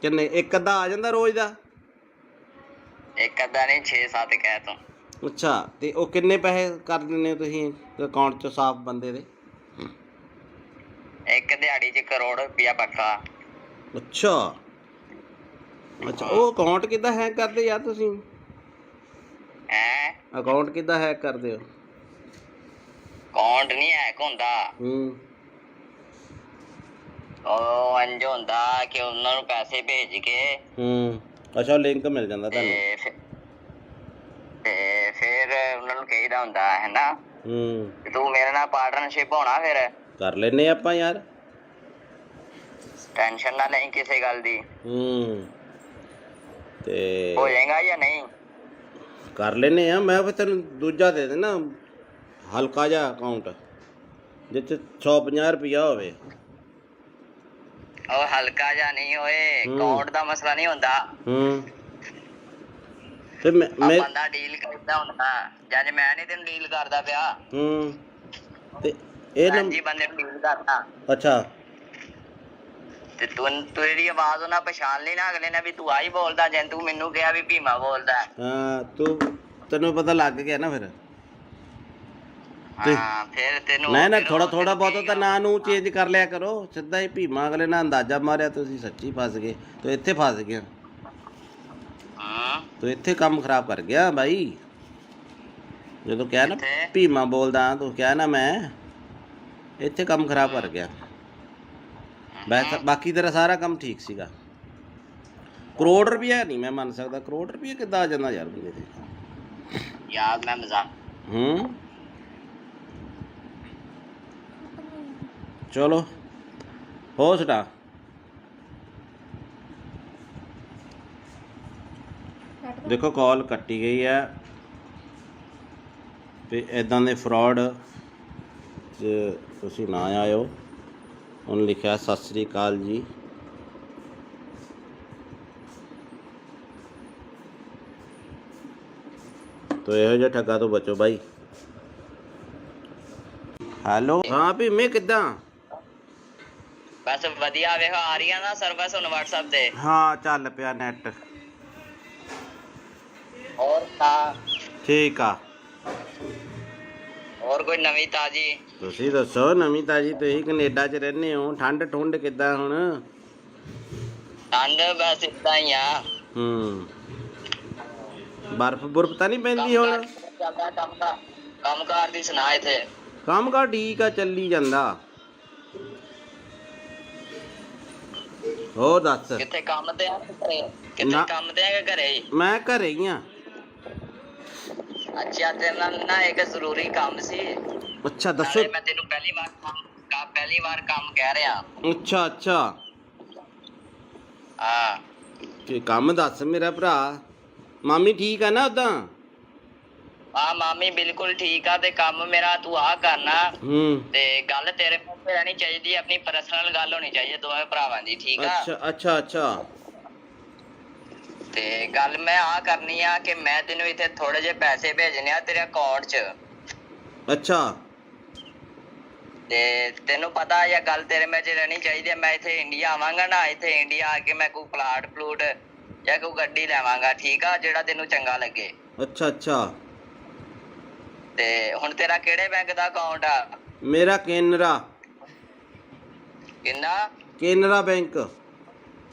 ਕਿੰਨੇ? ਇੱਕ ਅੱਧਾ ਆ ਜਾਂਦਾ ਰੋਜ਼ ਦਾ? ਇੱਕ ਅੱਧਾ ਨਹੀਂ, 6-7 ਕਹਿ ਤੂੰ। ਅੱਛਾ, ਤੇ ਉਹ ਕਿੰਨੇ ਪੈਸੇ ਕਰ ਦਿੰਦੇ ਹੋ ਤੁਸੀਂ ਅਕਾਊਂਟ 'ਚ ਸਾਫ਼ ਬੰਦੇ ਦੇ? ਇੱਕ ਦਿਹਾੜੀ 'ਚ 1 ਕਰੋੜ ਰੁਪਇਆ ਪੱਕਾ। ਅੱਛਾ, ਉਹ ਅਕਾਊਂਟ ਕਿੱਦਾਂ ਹੈਕ ਕਰਦੇ ਯਾਰ ਤੁਸੀਂ? ਅਕਾਊਂਟ ਕਿੱਦਾਂ ਹੈਕ ਕਰਦੇ ਹੋ? ਅਕਾਊਂਟ ਨਹੀਂ ਹੈਕ ਹੁੰਦਾ। ਉਹ ਇੰਜ ਹੁੰਦਾ ਕਿ ਉਹਨਾਂ ਨੂੰ ਪੈਸੇ ਭੇਜ ਕੇ ਅੱਛਾ, ਲਿੰਕ ਮਿਲ ਜਾਂਦਾ ਤੁਹਾਨੂੰ? ਤੇ ਫਿਰ ਉਹਨਾਂ ਨੂੰ ਕਹੀਦਾ ਹੁੰਦਾ ਹੈ ਨਾ, ਤੂੰ ਮੇਰੇ ਨਾਲ ਪਾਰਟਨਰਸ਼ਿਪ ਹੋਣਾ, ਫਿਰ ਕਰ ਲੈਨੇ ਆਪਾਂ ਯਾਰ। ਟੈਨਸ਼ਨ ਨਾ ਲਈ ਕਿਸੇ ਗੱਲ ਦੀ। ਤੇ ਹੋ ਜਾਏਗਾ ਜਾਂ ਨਹੀਂ? ਕਰ ਲੈਨੇ ਆ। ਮੈਂ ਫਿਰ ਤੈਨੂੰ ਦੂਜਾ ਦੇ ਦੇਣਾ, ਹਲਕਾ ਜਿਹਾ ਅਕਾਊਂਟ ਜਿੱਥੇ 150 ਰੁਪਇਆ ਹੋਵੇ। ਉਹ ਹਲਕਾ ਜਿਹਾ ਨਹੀਂ ਹੋਏ, ਅਕਾਊਂਟ ਦਾ ਮਸਲਾ ਨਹੀਂ ਹੁੰਦਾ। ਤੇ ਮੈਂ ਬੰਦਾ ਡੀਲ ਕਰਦਾ ਹੁੰਦਾ, ਜਦ ਮੈਂ ਨਹੀਂ ਤੈਨੂੰ ਡੀਲ ਕਰਦਾ ਪਿਆ। ਤੇ ਇਹ ਜੀ ਬੰਦੇ ਨੂੰ ਡੀਲ ਕਰਦਾ। ਅੱਛਾ, ਤੇ ਤੂੰ ਤੇਰੀ ਆਵਾਜ਼ ਉਹਨਾਂ ਪਛਾਣ ਲਈ ਨਾ, ਅਗਲੇ ਨੇ ਵੀ ਤੂੰ ਆਹੀ ਬੋਲਦਾ, ਜੇ ਤੂੰ ਮੈਨੂੰ ਕਿਹਾ ਵੀ ਭੀਮਾ ਬੋਲਦਾ। ਹਾਂ, ਤੈਨੂੰ ਪਤਾ ਲੱਗ ਗਿਆ ਨਾ ਫਿਰ? ਹਾਂ, ਫਿਰ ਤੈਨੂੰ ਨਾ ਥੋੜਾ ਬਹੁਤ ਤਾਂ ਨਾਂ ਨੂੰ ਚੇਂਜ ਕਰ ਲਿਆ ਕਰੋ। ਸਿੱਧਾ ਹੀ ਭੀਮਾ, ਅਗਲੇ ਨਾਲ ਅੰਦਾਜ਼ਾ ਮਾਰਿਆ ਤੁਸੀਂ ਸੱਚੀ ਫਸ ਗਏ। ਤੂੰ ਇੱਥੇ ਫਸ ਗਿਆ, ਤੂੰ ਇੱਥੇ ਕੰਮ ਖਰਾਬ ਕਰ ਗਿਆ ਬਾਈ। ਜਦੋਂ ਕਿਹਾ ਨਾ ਕਿੱਥੇ? ਭੀਮਾ ਬੋਲਦਾ ਤੂੰ ਕਿਹਾ ਨਾ ਮੈਂ ਇੱਥੇ ਕੰਮ ਖਰਾਬ ਕਰ ਗਿਆ। ਬਾਕੀ ਤੇਰਾ ਸਾਰਾ ਕੰਮ ਠੀਕ ਸੀਗਾ। ਕਰੋੜ ਰੁਪਇਆ ਨਹੀਂ ਮੈਂ ਮੰਨ ਸਕਦਾ। ਕਰੋੜ ਰੁਪਇਆ ਕਿੱਦਾਂ ਆ ਜਾਂਦਾ ਯਾਰ ਬੰਦੇ ਤੇ। ਯਾਰ ਮੈਂ ਮਜ਼ਾਕ ਚਲੋ ਹੋ ਸੁਣਾ। ਦੇਖੋ ਕਾਲ ਕੱਟੀ ਗਈ ਹੈ ਤੇ ਇਦਾਂ ਦੇ ਫਰਾਡ ਤੁਸੀਂ ਨਾ ਆਇਓ। ਉਹਨੇ ਲਿਖਿਆ ਸਤਿ ਸ੍ਰੀ ਅਕਾਲ ਜੀ। ਤੋ ਇਹੋ ਜਿਹੇ ਠੱਗਾ ਤੋਂ ਬਚੋ ਬਾਈ। ਹੈਲੋ ਹਾਂ ਭੀਮੇ ਕਿੱਦਾਂ? ਬਸ ਵਧੀਆ ਵੇਖੋ ਆ ਰਹੀਆਂ ਨਾ ਸਰਵਿਸ ਹੁਣ WhatsApp ਤੇ। ਹਾਂ ਚੱਲ ਪਿਆ ਨੈਟ। ਹੋਰ ਤਾਂ ਠੀਕ ਆ। ਹੋਰ ਕੋਈ ਨਵੀਂ ਤਾਜੀ? ਤੁਸੀਂ ਦੱਸੋ ਨਵੀਂ ਤਾਜੀ। ਤੁਸੀਂ ਕੈਨੇਡਾ 'ਚ ਰਹਿੰਦੇ ਹੋ। ਠੰਡ ਠੁੰਡ ਕਿੱਦਾਂ ਹੁਣ? ਠੰਡ ਬਸ ਇਦਾਂ ਹੀ ਆ। ਬਰਫ਼ ਬੁਰਫ਼ ਤਾਂ ਨਹੀਂ ਪੈਂਦੀ ਹੁਣ? ਚੱਲਦਾ ਕੰਮਕਾਰ ਦੀ ਸੁਣਾ ਇੱਥੇ। ਕੰਮ ਕਾਰ ਠੀਕ ਆ ਚੱਲੀ ਜਾਂਦਾ। ਹੋਰ ਦੱਸ। ਕਿੱਥੇ ਕੰਮ ਤੇ ਆ ਘਰੇ? ਕਿੱਥੇ ਕੰਮ ਤੇ ਆ ਕਿ ਘਰੇ ਹੀ? ਮੈਂ ਘਰੇ ਹੀ ਆ। ਅੱਛਾ ਤੇਰੇ ਨਾਲ ਨਾ ਇੱਕ ਜ਼ਰੂਰੀ ਕੰਮ ਸੀ। ਅੱਛਾ ਦੱਸੋ। ਮੈਂ ਤੈਨੂੰ ਪਹਿਲੀ ਵਾਰ ਕੰਮ ਕਹਿ ਰਿਹਾ। ਅੱਛਾ ਅੱਛਾ ਹਾਂ ਕੀ ਕੰਮ ਦੱਸ ਮੇਰਾ ਭਰਾ। ਮਾਮੀ ਠੀਕ ਆ ਨਾ ਉਦਾਂ? ਆ ਮਾਮੀ ਬਿਲਕੁਲ ਠੀਕ ਆ। ਤੇ ਕੰਮ ਮੇਰਾ ਤੂੰ ਆ ਕਰਨਾ ਤੇ ਗੱਲ ਤੇਰੇ ਮੂੰਹ ਤੇ ਰਹਿਣੀ ਚਾਹੀਦੀ। ਆਪਣੀ ਪਰਸਨਲ ਗੱਲ ਹੋਣੀ ਚਾਹੀਦੀ ਦੋਵੇਂ ਭਰਾਵਾਂ ਦੀ। ਠੀਕ ਆ? ਅੱਛਾ ਅੱਛਾ ਅੱਛਾ ਤੇ ਗੱਲ ਮੈਂ ਆ ਕਰਨੀ ਆ ਕਿ ਮੈਂ ਤੈਨੂੰ ਇੱਥੇ ਥੋੜੇ ਜਿਹੇ ਪੈਸੇ ਭੇਜਣੇ ਆ ਤੇਰੇ ਅਕਾਊਂਟ 'ਚ। ਅੱਛਾ ਤੇ ਤੈਨੂੰ ਪਤਾ ਇਹ ਗੱਲ ਤੇਰੇ ਵਿੱਚ ਰਹਿਣੀ ਚਾਹੀਦੀ ਹੈ। ਮੈਂ ਇੱਥੇ ਇੰਡੀਆ ਆਵਾਂਗਾ ਨਾ, ਇੱਥੇ ਇੰਡੀਆ ਆ ਕੇ ਮੈਂ ਕੋਈ ਪਲੂਟ ਜਾਂ ਕੋਈ ਗੱਡੀ ਲੈਵਾਂਗਾ। ਠੀਕ ਆ? ਜਿਹੜਾ ਤੈਨੂੰ ਚੰਗਾ ਲੱਗੇ। ਅੱਛਾ ਅੱਛਾ ਤੇ ਹੁਣ ਤੇਰਾ ਕਿਹੜੇ ਬੈਂਕ ਦਾ ਅਕਾਊਂਟ ਆ? ਮੇਰਾ ਕੇਨਰਾ। ਕਿੰਨਾ? ਕੇਨਰਾ ਬੈਂਕ।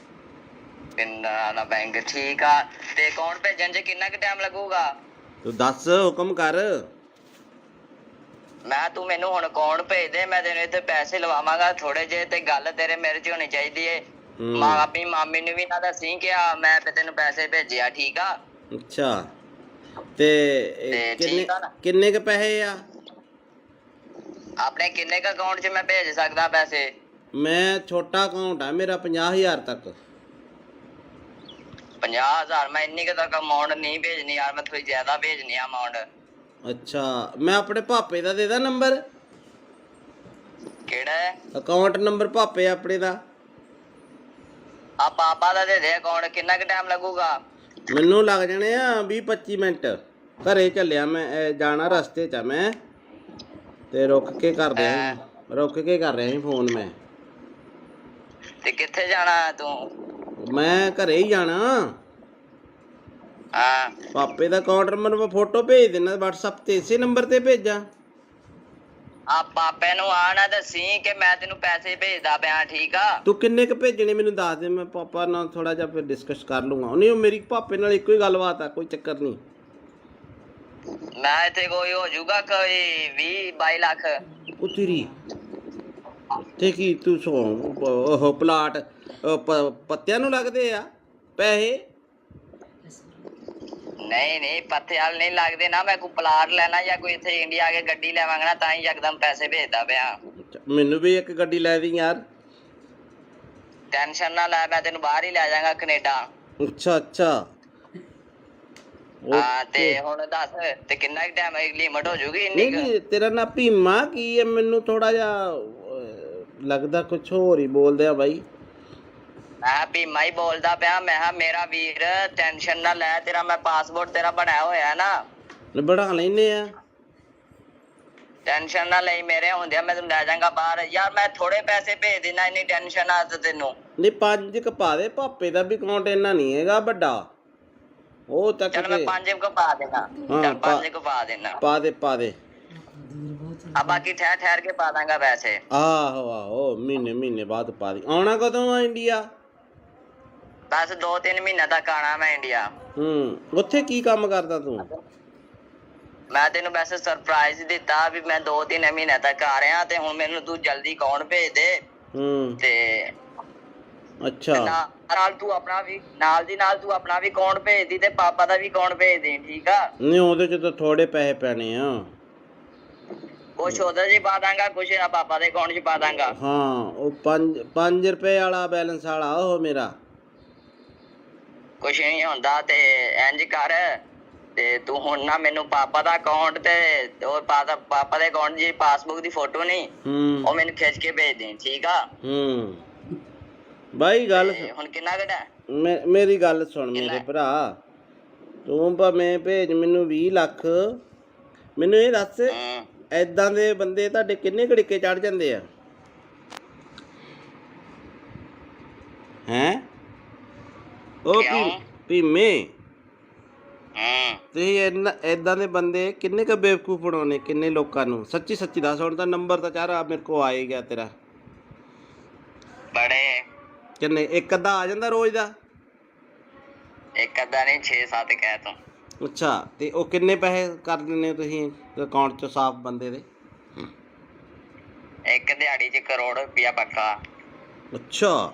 ਕੇਨਰਾ ਦਾ ਬੈਂਕ। ਠੀਕ ਆ। ਤੇ ਅਕਾਊਂਟ ਭੇਜਣ 'ਚ ਕਿੰਨਾ ਕੁ ਟਾਈਮ ਲੱਗੂਗਾ? ਤੂੰ ਦੱਸ ਹੁਕਮ ਕਰ। ਮੈਂ ਤੂੰ ਮੈਨੂੰ ਹੁਣ ਅਕਾਊਂਟ ਭੇਜ ਦੇ। ਮੈਂ ਤੈਨੂੰ ਇੱਥੇ ਪੈਸੇ ਲਵਾਵਾਂਗਾ ਥੋੜੇ ਜਿਹੇ। ਤੇ ਗੱਲ ਤੇਰੇ ਮੇਰੇ 'ਚ ਹੋਣੀ ਚਾਹੀਦੀ ਏ। ਆਪਣੀ ਮਾਮੀ ਨੂੰ ਵੀ ਨਾ ਦੱਸੀ ਕਿ ਮੈਂ ਤੈਨੂੰ ਪੈਸੇ ਭੇਜਿਆ। ਠੀਕ ਆ? ਅੱਛਾ ਤੇ ਕਿੰਨੇ ਕ ਪੈਸੇ ਆ? ਆਪਣੇ ਕਿੰਨੇ ਕ ਅਕਾਊਂਟ 'ਚ ਮੈਂ ਭੇਜ ਸਕਦਾ ਪੈਸੇ? ਮੈਂ ਛੋਟਾ ਅਕਾਊਂਟ ਆ ਮੇਰਾ 50,000 ਤੱਕ। 50,000? ਮੈਂ ਇੰਨੀ ਕੁ ਤੱਕ ਅਮਾਊਂਟ ਨਹੀਂ ਭੇਜਣੀ ਯਾਰ। ਮੈਂ ਥੋੜੀ ਜ਼ਿਆਦਾ ਭੇਜਣੀ ਆ ਅਮਾਊਂਟ। ਅੱਛਾ ਮੈਂ ਆਪਣੇ ਪਾਪੇ ਦਾ ਦੇ ਦਾਂ ਨੰਬਰ? ਕਿਹੜਾ ਅਕਾਊਂਟ ਨੰਬਰ? ਪਾਪੇ ਆਪਣੇ ਦਾ। ਆ ਪਾਪਾ ਦਾ ਦੇ ਦੇ ਅਕਾਊਂਟ। ਕਿੰਨਾ ਕੁ ਟਾਈਮ ਲੱਗੂਗਾ? ਮੈਨੂੰ ਲੱਗ ਜਾਣੇ ਆ 20-25 ਮਿੰਟ। ਘਰੇ ਚੱਲਿਆ ਮੈਂ। ਜਾਣਾ ਰਸਤੇ 'ਚ ਆ ਮੈਂ ਤੇ ਰੁਕ ਕੇ ਕਰ ਰਿਹਾ ਸੀ ਫੋਨ ਮੈਂ। ਤੇ ਕਿੱਥੇ ਜਾਣਾ ਤੂੰ? ਮੈਂ ਘਰੇ ਹੀ ਜਾਣਾ। ਹਾਂ ਪਾਪੇ ਦਾ ਅਕਾਊਂਟ ਨੰਬਰ ਮੈਂ ਫੋਟੋ ਭੇਜ ਦੇਣਾ WhatsApp ਤੇ। ਇਸੇ ਨੰਬਰ ਤੇ ਭੇਜਾਂ? ਆ ਪਾਪੇ ਨੂੰ ਆ ਨਾ ਦੱਸੀ ਕਿ ਮੈਂ ਤੈਨੂੰ ਪੈਸੇ ਭੇਜਦਾ ਪਿਆ। ਠੀਕ ਆ? ਤੂੰ ਕਿੰਨੇ ਕ ਭੇਜਣੇ ਮੈਨੂੰ ਦੱਸ ਦੇ। ਮੈਂ ਪਾਪਾ ਨਾਲ ਥੋੜਾ ਜਿਹਾ ਫਿਰ ਡਿਸਕਸ ਕਰ ਲੂੰਗਾ। ਨਹੀਂ ਮੇਰੀ ਪਾਪੇ ਨਾਲ ਇੱਕੋ ਹੀ ਗੱਲਬਾਤ ਆ। ਕੋਈ ਚੱਕਰ ਨਹੀਂ। ਮੈਂ ਇੱਥੇ ਕੋਈ ਹੋ ਜਾਊਗਾ ਕੋਈ 20-22 ਲੱਖ। ਉਹ ਤੇਰੀ ਤੇ ਕੀ ਤੂੰ ਉਹ ਪਲਾਟ ਪੱਤਿਆਂ ਨੂੰ ਲੱਗਦੇ ਆ ਪੈਸੇ? ਨਹੀਂ ਪੱਥੇ ਵਾਲ ਨਹੀਂ ਲੱਗਦੇ ਨਾ। ਮੈਂ ਕੋਈ ਪਲਾਟ ਲੈਣਾ ਜਾਂ ਕੋਈ ਇੱਥੇ ਇੰਡੀਆ ਆ ਕੇ ਗੱਡੀ ਲੈਵਾਂਗਾ ਨਾ ਤਾਂ ਹੀ ਯਕਦਮ ਪੈਸੇ ਭੇਜਦਾ ਪਿਆ। ਮੈਨੂੰ ਵੀ ਇੱਕ ਗੱਡੀ ਲੈ ਦੀ ਯਾਰ। ਟੈਨਸ਼ਨ ਨਾ ਲੈ। ਮੈਂ ਤੈਨੂੰ ਬਾਹਰ ਹੀ ਲੈ ਜਾਵਾਂਗਾ ਕੈਨੇਡਾ। ਅੱਛਾ ਅੱਛਾ ਹਾਂ ਤੇ ਹੁਣ ਦੱਸ ਤੇ ਕਿੰਨਾ ਕੁ ਟਾਈਮ ਲਿਮਟ ਹੋ ਜੂਗੀ ਇੰਨੀ ਕੁ? ਨਹੀਂ ਤੇਰਾ ਨਾਂ ਭੀਮਾ ਕੀ ਹੈ? ਮੈਨੂੰ ਥੋੜਾ ਜਿਹਾ ਲੱਗਦਾ ਕੁਛ ਹੋਰ ਹੀ ਬੋਲਦੇ ਆ ਬਾਈ। ਮੈਂ ਭੀਮਾ ਹੀ ਬੋਲਦਾ ਪਿਆ। ਮੈਂ ਕਿਹਾ ਮੇਰਾ ਵੀਰ ਟੈਨਸ਼ਨ ਨਾ ਲੈ। ਤੇਰਾ ਮੈਂ ਪਾਸਪੋਰਟ ਤੇਰਾ ਬਣਾਇਆ ਹੋਇਆ ਨਾ। ਬਣਾ ਲੈਨੇ ਆ। ਟੈਨਸ਼ਨ ਨਾ ਲਈ। ਮੇਰੇ ਹੁੰਦਿਆਂ ਮੈਂ ਤੈਨੂੰ ਲੈ ਜਾਵਾਂਗਾ ਬਾਹਰ। ਯਾਰ ਮੈਂ ਥੋੜੇ ਪੈਸੇ ਭੇਜ ਦੇਣਾ। ਇੰਨੀ ਟੈਨਸ਼ਨ ਆ ਤੈਨੂੰ? ਨਹੀਂ 5 ਕ ਪਾ ਦੇ। ਪਾਪੇ ਦਾ ਵੀ ਅਕਾਊਂਟ ਇੰਨਾ ਨਹੀਂ ਹੈਗਾ ਵੱਡਾ। ਉਹ ਤੱਕ ਚੱਲ ਮੈਂ 5 ਕੁ ਪਾ ਦੇਣਾ। ਚੱਲ 5 ਕੁ ਪਾ ਦੇਣਾ। ਪਾ ਦੇ ਆ ਬਾਕੀ ਠਹਿਰ ਕੇ ਪਾ ਦਾਂਗਾ ਪੈਸੇ। ਆਹੋ ਮਹੀਨੇ ਬਾਅਦ ਪਾ ਦੀ। ਆਉਣਾ ਕਦੋਂ ਆ ਇੰਡੀਆ? ਬਸ 2-3 ਮਹੀਨੇ ਤੱਕ ਆਣਾ ਮੈਂ ਇੰਡੀਆ। ਉੱਥੇ ਕੀ ਕੰਮ ਕਰਦਾ ਤੂੰ? ਮੈਂ ਤੈਨੂੰ ਵੈਸੇ ਸਰਪ੍ਰਾਈਜ਼ ਦਿੱਤਾ ਵੀ ਮੈਂ 2-3 ਮਹੀਨੇ ਤੱਕ ਆ ਰਿਹਾ ਤੇ ਹੁਣ ਮੈਨੂੰ ਤੂੰ ਜਲਦੀ ਅਕਾਊਂਟ ਭੇਜ ਦੇ ਤੇ ਅੱਛਾ ਨਾਲ ਤੂੰ ਆਪਣਾ ਵੀ ਨਾਲ ਦੀ ਨਾਲ ਤੂੰ ਆਪਣਾ ਵੀ ਅਕਾਊਂਟ ਭੇਜ ਦੀ ਤੇ ਪਾਪਾ ਦਾ ਵੀ ਅਕਾਊਂਟ ਭੇਜ ਦੇ, ਠੀਕ ਆ? ਨਹੀਂ ਉਹਦੇ ਚ ਤਾਂ ਥੋੜੇ ਪੈਸੇ ਪੈਣੇ ਆ। ਕੁਛ ਉਹਦੇ 'ਚ ਪਾ ਦਾਂਗਾ, ਕੁਛ ਪਾਪਾ ਦੇ ਅਕਾਊਂਟ 'ਚ ਪਾ ਦਾਂਗਾ। ਹਾਂ ਉਹ 5 ਰੁਪਏ ਵਾਲਾ ਬੈਲੈਂਸ ਵਾਲਾ ਉਹ ਮੇਰਾ। ਕੁਛ ਨਹੀਂ ਹੁੰਦਾ ਤੇ ਇੰਜ ਕਰ ਤੇ ਤੂੰ ਹੁਣ ਨਾ ਮੈਨੂੰ ਪਾਪਾ ਦਾ ਅਕਾਊਂਟ ਤੇ ਉਹ ਪਾਪਾ ਦੇ ਅਕਾਊਂਟ ਦੀ ਪਾਸਬੁੱਕ ਦੀ ਫੋਟੋ ਨਹੀਂ ਉਹ ਮੈਨੂੰ ਖਿੱਚ ਕੇ ਭੇਜ ਦੇ, ਠੀਕ ਆ? ਬਾਈ ਗੱਲ ਹੁਣ ਕਿੰਨਾ ਘਟਾ? ਮੇਰੀ ਗੱਲ ਸੁਣ ਮੇਰੇ ਭਰਾ, ਤੂੰ ਭਾਵੇਂ ਭੇਜ ਮੈਨੂੰ 20 ਲੱਖ, ਮੈਨੂੰ ਇਹ ਦੱਸ ਏਦਾਂ ਦੇ ਬੰਦੇ ਤੁਹਾਡੇ ਕਿੰਨੇ ਘੜੀਕੇ ਚੜ ਜਾਂਦੇ ਆ? ਹੈਂ ਉਹ ਭੀਮੇ ਤੁਸੀਂ ਏਦਾਂ ਦੇ ਬੰਦੇ ਕਿੰਨੇ ਕੁ ਬੇਵਕੂਫ ਬਣਾਉਣੇ, ਕਿੰਨੇ ਲੋਕਾਂ ਨੂੰ? ਸੱਚੀ ਸੱਚੀ ਦੱਸ। ਹੁਣ ਤਾਂ ਨੰਬਰ ਤਾਂ ਚਾਰਾ ਮੇਰੇ ਕੋਲ ਆ ਹੀ ਗਿਆ ਤੇਰਾ। ਬੜੇ ਕਿੰਨੇ? ਇੱਕ ਅੱਧਾ ਆ ਜਾਂਦਾ ਰੋਜ਼ ਦਾ? ਇੱਕ ਅੱਧਾ ਨਹੀਂ 6-7 ਕਹਿ ਤੂੰ। ਅੱਛਾ ਤੇ ਉਹ ਕਿੰਨੇ ਪੈਸੇ ਕਰ ਦਿੰਦੇ ਹੋ ਤੁਸੀਂ ਅਕਾਊਂਟ 'ਚ ਸਾਫ਼ ਬੰਦੇ ਦੇ? ਇੱਕ ਦਿਹਾੜੀ 'ਚ ਕਰੋੜ ਰੁਪਇਆ ਪੱਕਾ। ਅੱਛਾ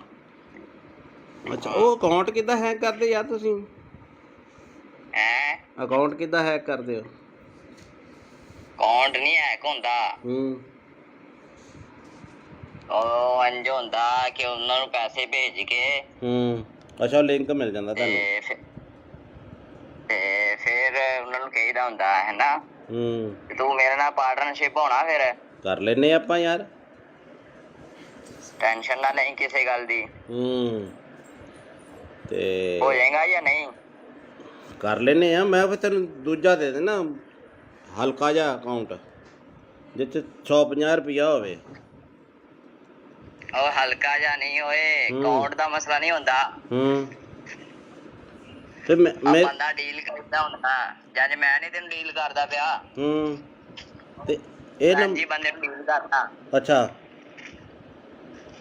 ਅੱਛਾ ਉਹ ਅਕਾਊਂਟ ਕਿੱਦਾਂ ਹੈਕ ਕਰਦੇ ਯਾਰ ਤੁਸੀਂ? ਅਕਾਊਂਟ ਕਿੱਦਾਂ ਹੈਕ ਕਰਦੇ ਹੋ? ਅਕਾਊਂਟ ਨਹੀਂ ਹੈਕ ਹੁੰਦਾ, ਉਹ ਇੰਝ ਹੁੰਦਾ ਕਿ ਉਹਨਾਂ ਨੂੰ ਪੈਸੇ ਭੇਜ ਕੇ ਅੱਛਾ ਲਿੰਕ ਮਿਲ ਜਾਂਦਾ ਤੁਹਾਨੂੰ ਤੇ ਫਿਰ ਉਹਨਾਂ ਨੂੰ ਕਹੀਦਾ ਹੁੰਦਾ ਹੈ ਨਾ ਤੂੰ ਮੇਰੇ ਨਾਲ ਪਾਰਟਨਰਸ਼ਿਪ ਹੋਣਾ, ਫਿਰ ਕਰ ਲੈਨੇ ਆਪਾਂ ਯਾਰ, ਟੈਨਸ਼ਨ ਨਾ ਲਈ ਕਿਸੇ ਗੱਲ ਦੀ। ਤੇ ਹੋ ਜਾਏਗਾ ਜਾਂ ਨਹੀਂ? ਕਰ ਲੈਨੇ ਆ। ਮੈਂ ਫਿਰ ਤੈਨੂੰ ਦੂਜਾ ਦੇ ਦੇਣਾ ਹਲਕਾ ਜਿਹਾ ਅਕਾਊਂਟ ਜਿੱਥੇ 150 ਰੁਪਇਆ ਹੋਵੇ। ਉਹ ਹਲਕਾ ਜਿਹਾ ਨਹੀਂ ਹੋਏ, ਅਕਾਊਂਟ ਦਾ ਮਸਲਾ ਨਹੀਂ ਹੁੰਦਾ। ਤੇ ਮੈਂ ਬੰਦਾ ਡੀਲ ਕਰਦਾ ਹੁੰਦਾ, ਜਦ ਮੈਂ ਨਹੀਂ ਤੈਨੂੰ ਡੀਲ ਕਰਦਾ ਪਿਆ ਤੇ ਇਹ ਜੀ ਬੰਦੇ ਨੂੰ ਡੀਲ ਕਰਦਾ। ਅੱਛਾ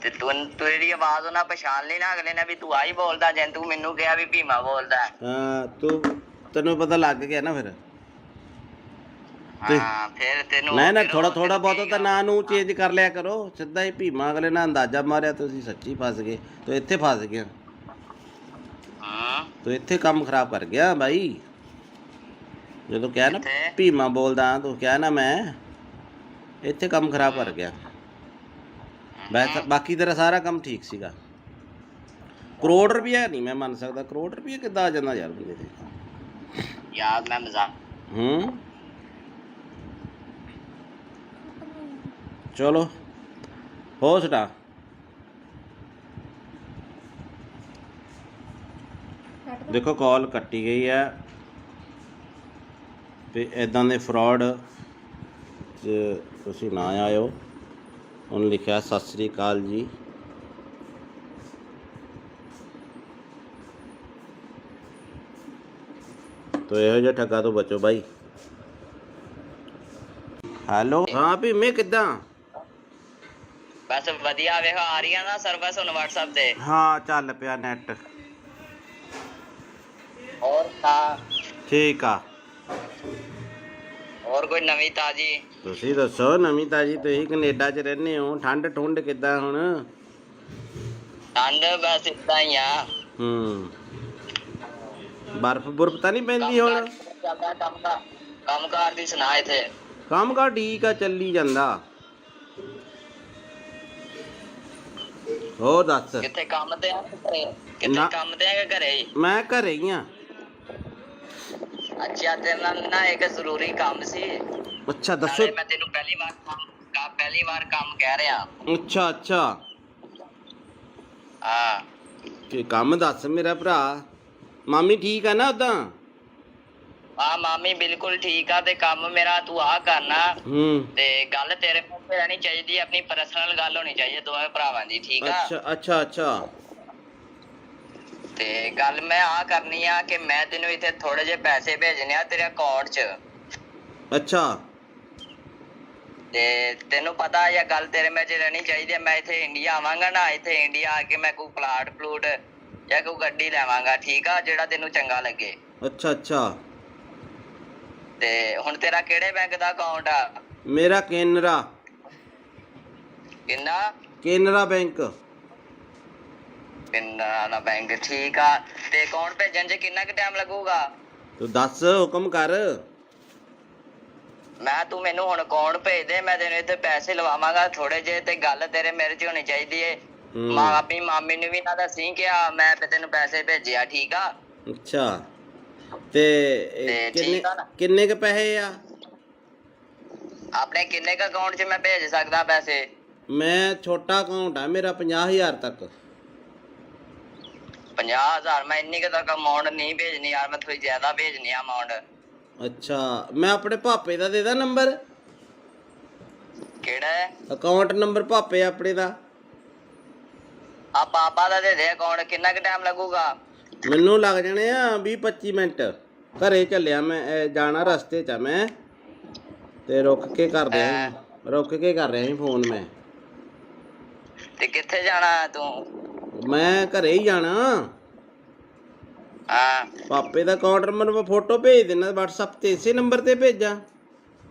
ਤੇ ਤੂੰ ਤੇਰੀ ਆਵਾਜ਼ ਉਹਨਾਂ ਪਛਾਣ ਲਈ ਨਾ ਅਗਲੇ ਨੇ ਵੀ ਤੂੰ ਆਹੀ ਬੋਲਦਾ, ਜੇ ਤੂੰ ਮੈਨੂੰ ਕਿਹਾ ਵੀ ਭੀਮਾ ਬੋਲਦਾ। ਹਾਂ ਤੈਨੂੰ ਪਤਾ ਲੱਗ ਗਿਆ ਨਾ ਫਿਰ? ਹਾਂ ਫਿਰ ਤੈਨੂੰ ਨਾ ਥੋੜਾ ਬਹੁਤ ਤਾਂ ਨਾਂ ਨੂੰ ਚੇਂਜ ਕਰ ਲਿਆ ਕਰੋ। ਸਿੱਧਾ ਹੀ ਭੀਮਾ ਅਗਲੇ ਨਾਲ ਅੰਦਾਜ਼ਾ ਮਾਰਿਆ, ਤੁਸੀਂ ਸੱਚੀ ਫਸ ਗਏ। ਤੂੰ ਇੱਥੇ ਫਸ ਗਿਆ, ਤੂੰ ਇੱਥੇ ਕੰਮ ਖਰਾਬ ਕਰ ਗਿਆ ਬਾਈ। ਜਦੋਂ ਕਿਹਾ ਨਾ ਭੀਮਾ ਬੋਲਦਾ, ਤੂੰ ਕਿਹਾ ਨਾ ਮੈਂ, ਇੱਥੇ ਕੰਮ ਖਰਾਬ ਕਰ ਗਿਆ। ਬਾਕੀ ਤੇਰਾ ਸਾਰਾ ਕੰਮ ਠੀਕ ਸੀਗਾ। ਕਰੋੜ ਰੁਪਇਆ ਨਹੀਂ ਮੈਂ ਮੰਨ ਸਕਦਾ। ਕਰੋੜ ਰੁਪਇਆ ਕਿੱਦਾਂ ਆ ਜਾਂਦਾ ਯਾਰ ਬੰਦੇ ਤੇ? ਯਾਰ ਮੈਂ ਮਜ਼ਾਕ ਚਲੋ ਹੋ ਸੁਣਾ। ਦੇਖੋ ਕਾਲ ਕੱਟੀ ਗਈ ਹੈ ਤੇ ਇੱਦਾਂ ਦੇ ਫਰਾਡ ਤੁਸੀਂ ਨਾ ਆਇਓ। ਉਹਨੇ ਲਿਖਿਆ ਸਤਿ ਸ੍ਰੀ ਅਕਾਲ ਜੀ। ਤੋ ਇਹੋ ਜਿਹਾ ਠੱਗਾ ਤੋਂ ਬਚੋ ਬਾਈ। ਹੈਲੋ ਹਾਂ ਭੀਮੇ ਕਿੱਦਾਂ? ਬਸ ਵਧੀਆ ਵੇਖੋ ਆ ਰਹੀਆਂ ਨਾ ਸਰਵਿਸ ਹੁਣ WhatsApp ਤੇ। ਹਾਂ ਚੱਲ ਪਿਆ ਨੈਟ। ਹੋਰ ਤਾਂ ਠੀਕ ਆ। ਹੋਰ ਕੋਈ ਨਵੀਂ ਤਾਜੀ? ਤੁਸੀਂ ਦੱਸੋ ਨਵੀਂ ਤਾਜੀ। ਤੁਸੀਂ ਕੈਨੇਡਾ 'ਚ ਰਹਿੰਦੇ ਹੋ, ਠੰਡ ਠੁੰਡ ਕਿੱਦਾਂ ਹੁਣ? ਠੰਡ ਬਸ ਏਦਾਂ ਹੀ ਆ। ਬਰਫ਼ ਬੁਰਫ਼ ਤਾਂ ਨਹੀਂ ਪੈਂਦੀ ਹੁਣ? ਕੰਮ ਕਾਰ ਦੀ ਸੁਣਾ ਇੱਥੇ? ਕੰਮ ਕਾਰ ਠੀਕ ਆ, ਚੱਲੀ ਜਾਂਦਾ। ਹੋਰ ਦੱਸ। ਕਿੱਥੇ ਕੰਮ ਤੇ ਆ ਘਰੇ? ਕਿੱਥੇ ਕੰਮ ਤੇ ਆ ਕਿ ਘਰੇ ਹੀ? ਮੈਂ ਘਰੇ ਹੀ ਆ। ਅੱਛਾ ਤੇਰੇ ਨਾਲ ਨਾ ਇੱਕ ਜ਼ਰੂਰੀ ਕੰਮ ਸੀ। ਅੱਛਾ ਦੱਸੋ। ਮੈਂ ਤੈਨੂੰ ਪਹਿਲੀ ਵਾਰ ਕੰਮ ਕਹਿ ਰਿਹਾ। ਅੱਛਾ ਅੱਛਾ ਹਾਂ ਕੀ ਕੰਮ ਦੱਸ ਮੇਰਾ ਭਰਾ। ਮਾਮੀ ਠੀਕ ਆ ਨਾ ਉਦਾਂ? ਹਾਂ ਮਾਮੀ ਬਿਲਕੁਲ ਠੀਕ ਆ। ਤੇ ਕੰਮ ਮੇਰਾ ਤੂੰ ਆਹ ਕਰਨਾ ਤੇ ਗੱਲ ਤੇਰੇ ਮੂੰਹ ਤੇ ਰਹਿਣੀ ਚਾਹੀਦੀ, ਆਪਣੀ ਪਰਸਨਲ ਗੱਲ ਹੋਣੀ ਚਾਹੀਦੀ ਦੋਵੇਂ ਭਰਾਵਾਂ ਦੀ, ਠੀਕ ਆ? ਅੱਛਾ ਅੱਛਾ ਅੱਛਾ ਤੇ ਗੱਲ ਮੈਂ ਆਹ ਕਰਨੀ ਆ ਕਿ ਮੈਂ ਤੈਨੂੰ ਇੱਥੇ ਥੋੜੇ ਜਿਹੇ ਪੈਸੇ ਭੇਜਣੇ ਆ ਤੇਰੇ ਅਕਾਊਂਟ 'ਚ। ਅੱਛਾ ਤੇ ਤੈਨੂੰ ਪਤਾ ਇਹ ਗੱਲ ਤੇਰੇ ਵਿੱਚ ਰਹਿਣੀ ਚਾਹੀਦੀ ਹੈ। ਮੈਂ ਇੱਥੇ ਇੰਡੀਆ ਆਵਾਂਗਾ ਨਾ, ਇੱਥੇ ਇੰਡੀਆ ਆ ਕੇ ਮੈਂ ਕੋਈ ਪਲਾਟ ਜਾਂ ਕੋਈ ਗੱਡੀ ਲੈਵਾਂਗਾ, ਠੀਕ ਆ? ਜਿਹੜਾ ਤੈਨੂੰ ਚੰਗਾ ਲੱਗੇ। ਅੱਛਾ ਅੱਛਾ ਤੇ ਹੁਣ ਤੇਰਾ ਕਿਹੜੇ ਬੈਂਕ ਦਾ ਅਕਾਊਂਟ ਆ? ਮੇਰਾ ਕੇਨਰਾ ਕਿੰਨਾ? ਕੇਨਰਾ ਬੈਂਕ। ਕਿੰਨਾ ਦਾ ਬੈਂਕ, ਠੀਕ ਆ। ਤੇ ਅਕਾਊਂਟ ਭੇਜਣ 'ਚ ਕਿੰਨਾ ਕੁ ਟਾਈਮ ਲੱਗੂਗਾ? ਤੂੰ ਦੱਸ, ਹੁਕਮ ਕਰ। ਮੈਂ ਤੂੰ ਮੈਨੂੰ ਹੁਣ ਅਕਾਊਂਟ ਭੇਜ ਦੇ, ਮੈਂ ਤੈਨੂੰ ਇੱਥੇ ਪੈਸੇ ਲਵਾਵਾਂਗਾ ਥੋੜੇ ਜਿਹੇ, ਤੇ ਗੱਲ ਤੇਰੇ ਮੇਰੇ 'ਚ ਹੋਣੀ ਚਾਹੀਦੀ ਏ। ਆਪਣੀ ਮਾਮੀ ਨੂੰ ਵੀ ਨਾ ਦੱਸੀ ਕਿ ਮੈਂ ਤੈਨੂੰ ਪੈਸੇ ਭੇਜਿਆ, ਠੀਕ ਆ? ਅੱਛਾ, ਤੇ ਠੀਕ ਆ ਨਾ? ਕਿੰਨੇ ਕ ਪੈਸੇ ਆ? ਆਪਣੇ ਕਿੰਨੇ ਕ ਅਕਾਊਂਟ 'ਚ ਮੈਂ ਭੇਜ ਸਕਦਾ ਪੈਸੇ? ਮੈਂ ਛੋਟਾ ਅਕਾਊਂਟ ਆ ਮੇਰਾ, 50,000 ਤੱਕ। 50,000? ਮੈਂ ਇੰਨੀ ਕੁ ਤੱਕ ਅਮਾਊਂਟ ਨਹੀਂ ਭੇਜਣੀ ਯਾਰ, ਮੈਂ ਥੋੜੀ ਜ਼ਿਆਦਾ ਭੇਜਣੀ ਆ ਅਮਾਊਂਟ। ਅੱਛਾ, ਮੈਂ ਆਪਣੇ ਭਾਪੇ ਦਾ ਦੇ ਦਾਂ ਨੰਬਰ? ਕਿਹੜਾ ਹੈ ਅਕਾਊਂਟ ਨੰਬਰ? ਭਾਪੇ ਆਪਣੇ ਦਾ। ਆ ਪਾਪਾ ਦਾ ਦੇ ਦੇ ਅਕਾਊਂਟ। ਕਿੰਨਾ ਕੁ ਟਾਈਮ ਲੱਗੂਗਾ? ਮੈਨੂੰ ਲੱਗ ਜਾਣੇ ਆ 20-25 ਮਿੰਟ। ਘਰੇ ਚੱਲਿਆ ਮੈਂ, ਜਾਣਾ ਰਸਤੇ 'ਚ ਆ ਮੈਂ, ਤੇ ਰੁਕ ਕੇ ਕਰ ਰਿਹਾ ਸੀ ਫੋਨ ਮੈਂ। ਤੇ ਕਿੱਥੇ ਜਾਣਾ ਤੂੰ? ਮੈਂ ਘਰੇ ਹੀ ਜਾਣਾ। ਹਾਂ, ਪਾਪੇ ਦਾ ਅਕਾਊਂਟ ਨੰਬਰ ਮੈਂ ਫੋਟੋ ਭੇਜ ਦੇਣਾ WhatsApp ਤੇ, ਇਸੇ ਨੰਬਰ ਤੇ ਭੇਜਾਂ?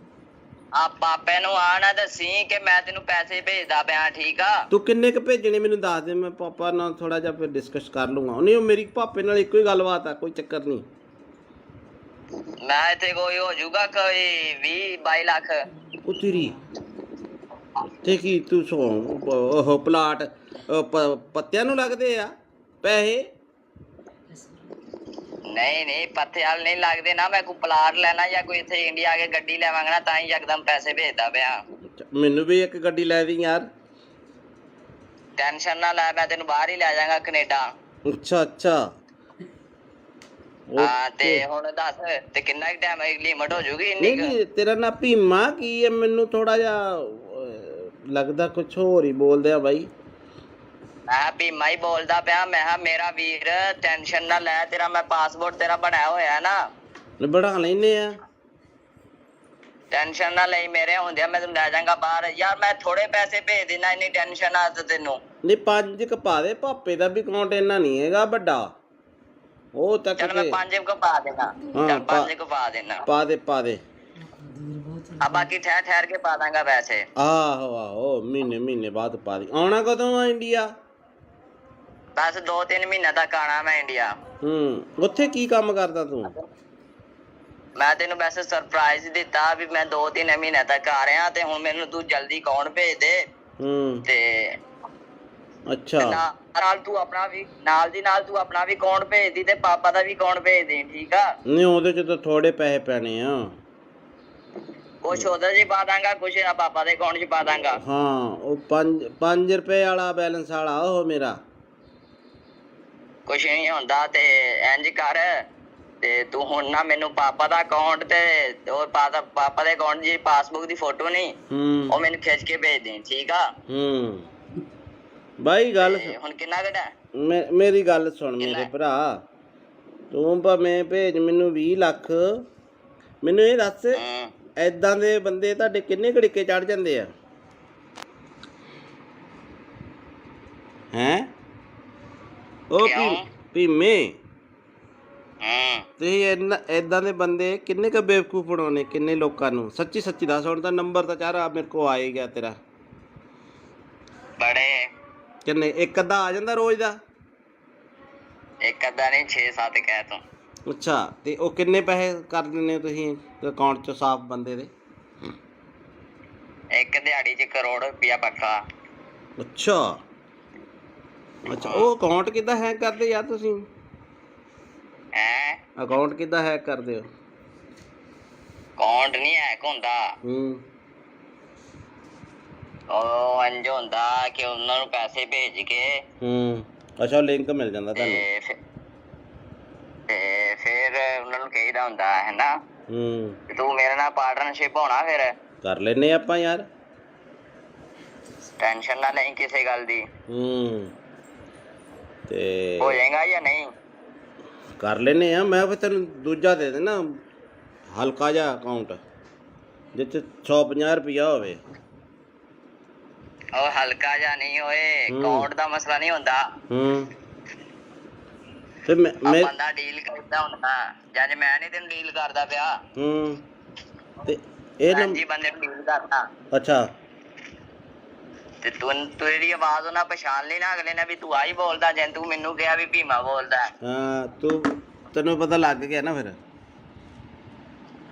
ਆ ਪਾਪੇ ਨੂੰ ਆ ਨਾ ਦੱਸੀ ਕਿ ਮੈਂ ਤੈਨੂੰ ਪੈਸੇ ਭੇਜਦਾ ਪਿਆ, ਠੀਕ ਆ? ਤੂੰ ਕਿੰਨੇ ਕ ਭੇਜਣੇ ਮੈਨੂੰ ਦੱਸ ਦੇ, ਮੈਂ ਪਾਪਾ ਨਾਲ ਥੋੜਾ ਜਿਹਾ ਫਿਰ ਡਿਸਕਸ ਕਰ ਲੂੰਗਾ। ਨਹੀਂ, ਮੇਰੀ ਪਾਪੇ ਨਾਲ ਇੱਕੋ ਹੀ ਗੱਲਬਾਤ ਆ, ਕੋਈ ਚੱਕਰ ਨਹੀਂ। ਮੈਂ ਇੱਥੇ ਕੋਈ ਹੋ ਜਾਊਗਾ ਕੋਈ 20-22 ਲੱਖ। ਉਹ ਤੇਰੀ ਤੇ ਕੀ ਤੂੰ ਉਹ ਪਲਾਟ ਪੱਤਿਆਂ ਨੂੰ ਲੱਗਦੇ ਆ ਪੈਸੇ? ਨਹੀਂ ਪੱਥੇ ਵਾਲ ਨਹੀਂ ਲੱਗਦੇ ਨਾ। ਮੈਂ ਕੋਈ ਪਲਾਟ ਲੈਣਾ ਜਾਂ ਕੋਈ ਇੱਥੇ ਇੰਡੀਆ ਆ ਕੇ ਗੱਡੀ ਲੈਵਾਂਗਾ ਨਾ, ਤਾਂ ਹੀ ਯਕਦਮ ਪੈਸੇ ਭੇਜਦਾ ਪਿਆ। ਮੈਨੂੰ ਵੀ ਇੱਕ ਗੱਡੀ ਲੈ ਦੀ ਯਾਰ। ਟੈਨਸ਼ਨ ਨਾ ਲੈ, ਮੈਂ ਤੈਨੂੰ ਬਾਹਰ ਹੀ ਲੈ ਜਾਵਾਂਗਾ, ਕੈਨੇਡਾ। ਅੱਛਾ ਹਾਂ, ਤੇ ਹੁਣ ਦੱਸ ਤੇ ਕਿੰਨਾ ਕੁ ਟਾਈਮ ਲਿਮਟ ਹੋ ਜੂਗੀ ਇੰਨੀ ਕੁ? ਨਹੀਂ, ਤੇਰਾ ਨਾਂ ਭੀਮਾ ਕੀ ਹੈ? ਮੈਨੂੰ ਥੋੜਾ ਜਿਹਾ ਲੱਗਦਾ ਕੁਛ ਹੋਰ ਹੀ ਬੋਲਦੇ ਆ ਬਾਈ। ਮੈਂ ਭੀਮਾ ਹੀ ਬੋਲਦਾ ਪਿਆ। ਮੈਂ ਕਿਹਾ ਮੇਰਾ ਵੀਰ ਟੈਨਸ਼ਨ ਨਾ ਲੈ, ਤੇਰਾ ਮੈਂ ਪਾਸਪੋਰਟ ਤੇਰਾ ਬਣਾਇਆ ਹੋਇਆ ਨਾ। ਬਣਾ ਲੈਨੇ ਆ। ਟੈਨਸ਼ਨ ਨਾ ਲਈ, ਮੇਰੇ ਹੁੰਦਿਆਂ ਮੈਂ ਤੈਨੂੰ ਲੈ ਜਾਵਾਂਗਾ ਬਾਹਰ। ਯਾਰ ਮੈਂ ਥੋੜੇ ਪੈਸੇ ਭੇਜ ਦੇਣਾ, ਇੰਨੀ ਟੈਨਸ਼ਨ ਆ ਤੈਨੂੰ? ਨਹੀਂ, 5 ਕ ਪਾ ਦੇ। ਭਾਪੇ ਦਾ ਵੀ ਅਕਾਊਂਟ ਇੰਨਾ ਨਹੀਂ ਹੈਗਾ ਵੱਡਾ, ਉਹ ਤੱਕ। ਚੱਲ ਮੈਂ 5 ਕੁ ਪਾ ਦੇਣਾ। ਚੱਲ 5 ਕੁ ਪਾ ਦੇਣਾ। ਪਾ ਦੇ। ਆ ਬਾਕੀ ਠਹਿਰ ਕੇ ਪਾ ਦਾਂਗਾ ਪੈਸੇ। ਆਹੋ, ਮਹੀਨੇ ਬਾਅਦ ਪਾ ਦੀ। ਆਉਣਾ ਕਦੋਂ ਆ ਇੰਡੀਆ? ਬਸ 2-3 ਮਹੀਨੇ ਤੱਕ ਆਣਾ ਮੈਂ ਇੰਡੀਆ। ਉੱਥੇ ਕੀ ਕੰਮ ਕਰਦਾ ਤੂੰ? ਮੈਂ ਤੈਨੂੰ ਵੈਸੇ ਸਰਪ੍ਰਾਈਜ਼ ਦਿੱਤਾ ਵੀ ਮੈਂ 2-3 ਮਹੀਨੇ ਤੱਕ ਆ ਰਿਹਾ, ਤੇ ਹੁਣ ਮੈਨੂੰ ਤੂੰ ਜਲਦੀ ਅਕਾਊਂਟ ਭੇਜ ਦੇ। ਤੇ ਅੱਛਾ, ਨਾਲ ਤੂੰ ਆਪਣਾ ਵੀ ਨਾਲ ਤੂੰ ਆਪਣਾ ਵੀ ਅਕਾਊਂਟ ਭੇਜ ਦੀ, ਤੇ ਪਾਪਾ ਦਾ ਵੀ ਅਕਾਊਂਟ ਭੇਜ ਦੇ, ਠੀਕ ਆ? ਨਹੀਂ, ਉਹਦੇ ਚ ਤਾਂ ਥੋੜੇ ਪੈਸੇ ਪੈਣੇ ਆ। ਕੁਛ ਉਹਦੇ 'ਚ ਪਾ ਦਾਂਗਾ, ਕੁਛ ਪਾਪਾ ਦੇ ਅਕਾਊਂਟ 'ਚ ਪਾ ਦਾਂਗਾ। ਹਾਂ, ਉਹ 5 ਰੁਪਏ ਵਾਲਾ ਬੈਲੈਂਸ ਵਾਲਾ ਉਹ ਮੇਰਾ। ਕੁਛ ਨਹੀਂ ਹੁੰਦਾ, ਤੇ ਇੰਜ ਕਰ, ਤੇ ਤੂੰ ਹੁਣ ਨਾ ਮੈਨੂੰ ਪਾਪਾ ਦਾ ਅਕਾਊਂਟ ਤੇ ਉਹ ਪਾਪਾ ਦੇ ਅਕਾਊਂਟ ਦੀ ਪਾਸਬੁੱਕ ਦੀ ਫੋਟੋ ਨਹੀਂ, ਉਹ ਮੈਨੂੰ ਖਿੱਚ ਕੇ ਭੇਜ ਦੇ, ਠੀਕ ਆ? ਬਾਈ ਗੱਲ ਹੁਣ ਕਿੰਨਾ ਘਟਾ? ਮੇਰੀ ਗੱਲ ਸੁਣ ਮੇਰੇ ਭਰਾ, ਤੂੰ ਭਾਵੇਂ ਭੇਜ ਮੈਨੂੰ 20 ਲੱਖ। ਮੈਨੂੰ ਇਹ ਦੱਸ, ਏਦਾਂ ਦੇ ਬੰਦੇ ਤੁਹਾਡੇ ਕਿੰਨੇ ਘੜੀਕੇ ਚੜ ਜਾਂਦੇ ਆ? ਹੈਂ? ਉਹ ਭੀਮੇ, ਤੁਸੀਂ ਏਦਾਂ ਦੇ ਬੰਦੇ ਕਿੰਨੇ ਕੁ ਬੇਵਕੂਫ ਬਣਾਉਣੇ, ਕਿੰਨੇ ਲੋਕਾਂ ਨੂੰ? ਸੱਚੀ ਦੱਸ। ਹੁਣ ਤਾਂ ਨੰਬਰ ਤਾਂ ਚਾਰਾ ਮੇਰੇ ਕੋਲ ਆ ਹੀ ਗਿਆ ਤੇਰਾ। ਬੜੇ ਕਿੰਨੇ? ਇੱਕ ਅੱਧਾ ਆ ਜਾਂਦਾ ਰੋਜ਼ ਦਾ? ਇੱਕ ਅੱਧਾ ਨਹੀਂ, 6-7 ਕਹਿ ਤੂੰ। ਅੱਛਾ, ਤੇ ਉਹ ਕਿੰਨੇ ਪੈਸੇ ਕਰ ਦਿੰਦੇ ਤੁਸੀਂ ਅਕਾਊਂਟ 'ਚ ਸਾਫ਼ ਬੰਦੇ ਦੇ? ਇੱਕ ਦਿਹਾੜੀ 'ਚ 1 ਕਰੋੜ ਰੁਪਇਆ ਪੱਕਾ। ਅੱਛਾ, ਉਹ ਅਕਾਊਂਟ ਕਿੱਦਾਂ ਹੈਕ ਕਰਦੇ ਯਾਰ ਤੁਸੀਂ? ਅਕਾਊਂਟ ਕਿੱਦਾਂ ਹੈਕ ਕਰਦੇ ਹੋ? ਅਕਾਊਂਟ ਨਹੀਂ ਹੈਕ ਹੁੰਦਾ। ਉਹ ਇੰਝ ਹੁੰਦਾ ਕਿ ਉਹਨਾਂ ਨੂੰ ਪੈਸੇ ਭੇਜ ਕੇ ਅੱਛਾ, ਲਿੰਕ ਮਿਲ ਜਾਂਦਾ ਤੁਹਾਨੂੰ, ਤੇ ਫਿਰ ਉਹਨਾਂ ਨੂੰ ਕਹੀਦਾ ਹੁੰਦਾ ਹੈ ਨਾ ਤੂੰ ਮੇਰੇ ਨਾਲ ਪਾਰਟਨਰਸ਼ਿਪ ਹੋਣਾ, ਫਿਰ ਕਰ ਲੈਨੇ ਆਪਾਂ ਯਾਰ। ਟੈਨਸ਼ਨ ਨਾ ਲਈ ਕਿਸੇ ਗੱਲ ਦੀ। ਤੇ ਹੋ ਜਾਏਗਾ ਜਾਂ ਨਹੀਂ? ਕਰ ਲੈਨੇ ਆ। ਮੈਂ ਫਿਰ ਤੈਨੂੰ ਦੂਜਾ ਦੇ ਦੇਣਾ, ਹਲਕਾ ਜਿਹਾ ਅਕਾਊਂਟ ਜਿੱਥੇ 150 ਰੁਪਇਆ ਹੋਵੇ। ਉਹ ਹਲਕਾ ਜਿਹਾ ਨਹੀਂ ਹੋਏ, ਅਕਾਊਂਟ ਦਾ ਮਸਲਾ ਨਹੀਂ ਹੁੰਦਾ। ਤੇ ਮੈਂ ਬੰਦਾ ਡੀਲ ਕਰਦਾ ਹੁੰਦਾ, ਜਦ ਮੈਂ ਨਹੀਂ ਤੈਨੂੰ ਡੀਲ ਕਰਦਾ ਪਿਆ। ਤੇ ਇਹ ਹਾਂਜੀ ਬੰਦੇ ਨੂੰ ਡੀਲ ਕਰਦਾ ਅੱਛਾ ਤੇ ਤੂੰ ਤੇਰੀ ਆਵਾਜ਼ ਉਹਨਾਂ ਪਛਾਣ ਲਈ ਨਾ ਅਗਲੇ ਨੇ ਵੀ ਤੂੰ ਆਹੀ ਬੋਲਦਾ ਜੇ ਤੂੰ ਮੈਨੂੰ ਕਿਹਾ ਵੀ ਭੀਮਾ ਬੋਲਦਾ ਹਾਂ ਤੈਨੂੰ ਪਤਾ ਲੱਗ ਗਿਆ ਨਾ ਫਿਰ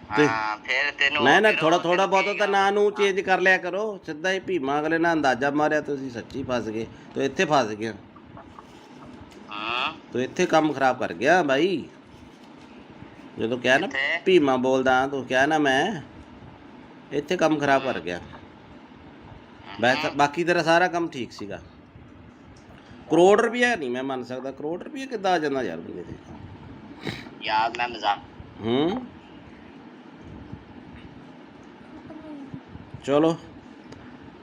ਤੇ ਹਾਂ ਫਿਰ ਤੈਨੂੰ ਨਾ ਨਾ ਫਿਰ ਥੋੜਾ ਉਹ ਥੋੜਾ ਤੈਨੂੰ ਬਹੁਤ ਤਾਂ ਕਹੇਗਾ। ਨਾਂ ਨੂੰ ਚੇਂਜ ਕਰ ਲਿਆ ਕਰੋ ਸਿੱਧਾ ਹੀ ਭੀਮਾ ਅਗਲੇ ਨਾਲ ਅੰਦਾਜ਼ਾ ਮਾਰਿਆ ਤੁਸੀਂ ਸੱਚੀ ਫਸ ਗਏ ਤੂੰ ਇੱਥੇ ਫਸ ਗਿਆ ਹਾਂ ਤੂੰ ਇੱਥੇ ਕੰਮ ਖਰਾਬ ਕਰ ਗਿਆ ਬਾਈ ਜਦੋਂ ਕਿਹਾ ਨਾ ਕਿੱਥੇ? ਭੀਮਾ ਬੋਲਦਾ ਤੂੰ ਕਿਹਾ ਨਾ ਮੈਂ ਇੱਥੇ ਕੰਮ ਖਰਾਬ ਕਰ ਗਿਆ ਬਾਕੀ ਤੇਰਾ ਸਾਰਾ ਕੰਮ ਠੀਕ ਸੀਗਾ ਕਰੋੜ ਰੁਪਇਆ ਨਹੀਂ ਮੈਂ ਮੰਨ ਸਕਦਾ ਕਰੋੜ ਰੁਪਇਆ ਕਿੱਦਾਂ ਆ ਜਾਂਦਾ ਯਾਰ ਬੰਦੇ ਤੇ ਯਾਰ ਮੈਂ ਮਜ਼ਾਕ ਹੂੰ ਚਲੋ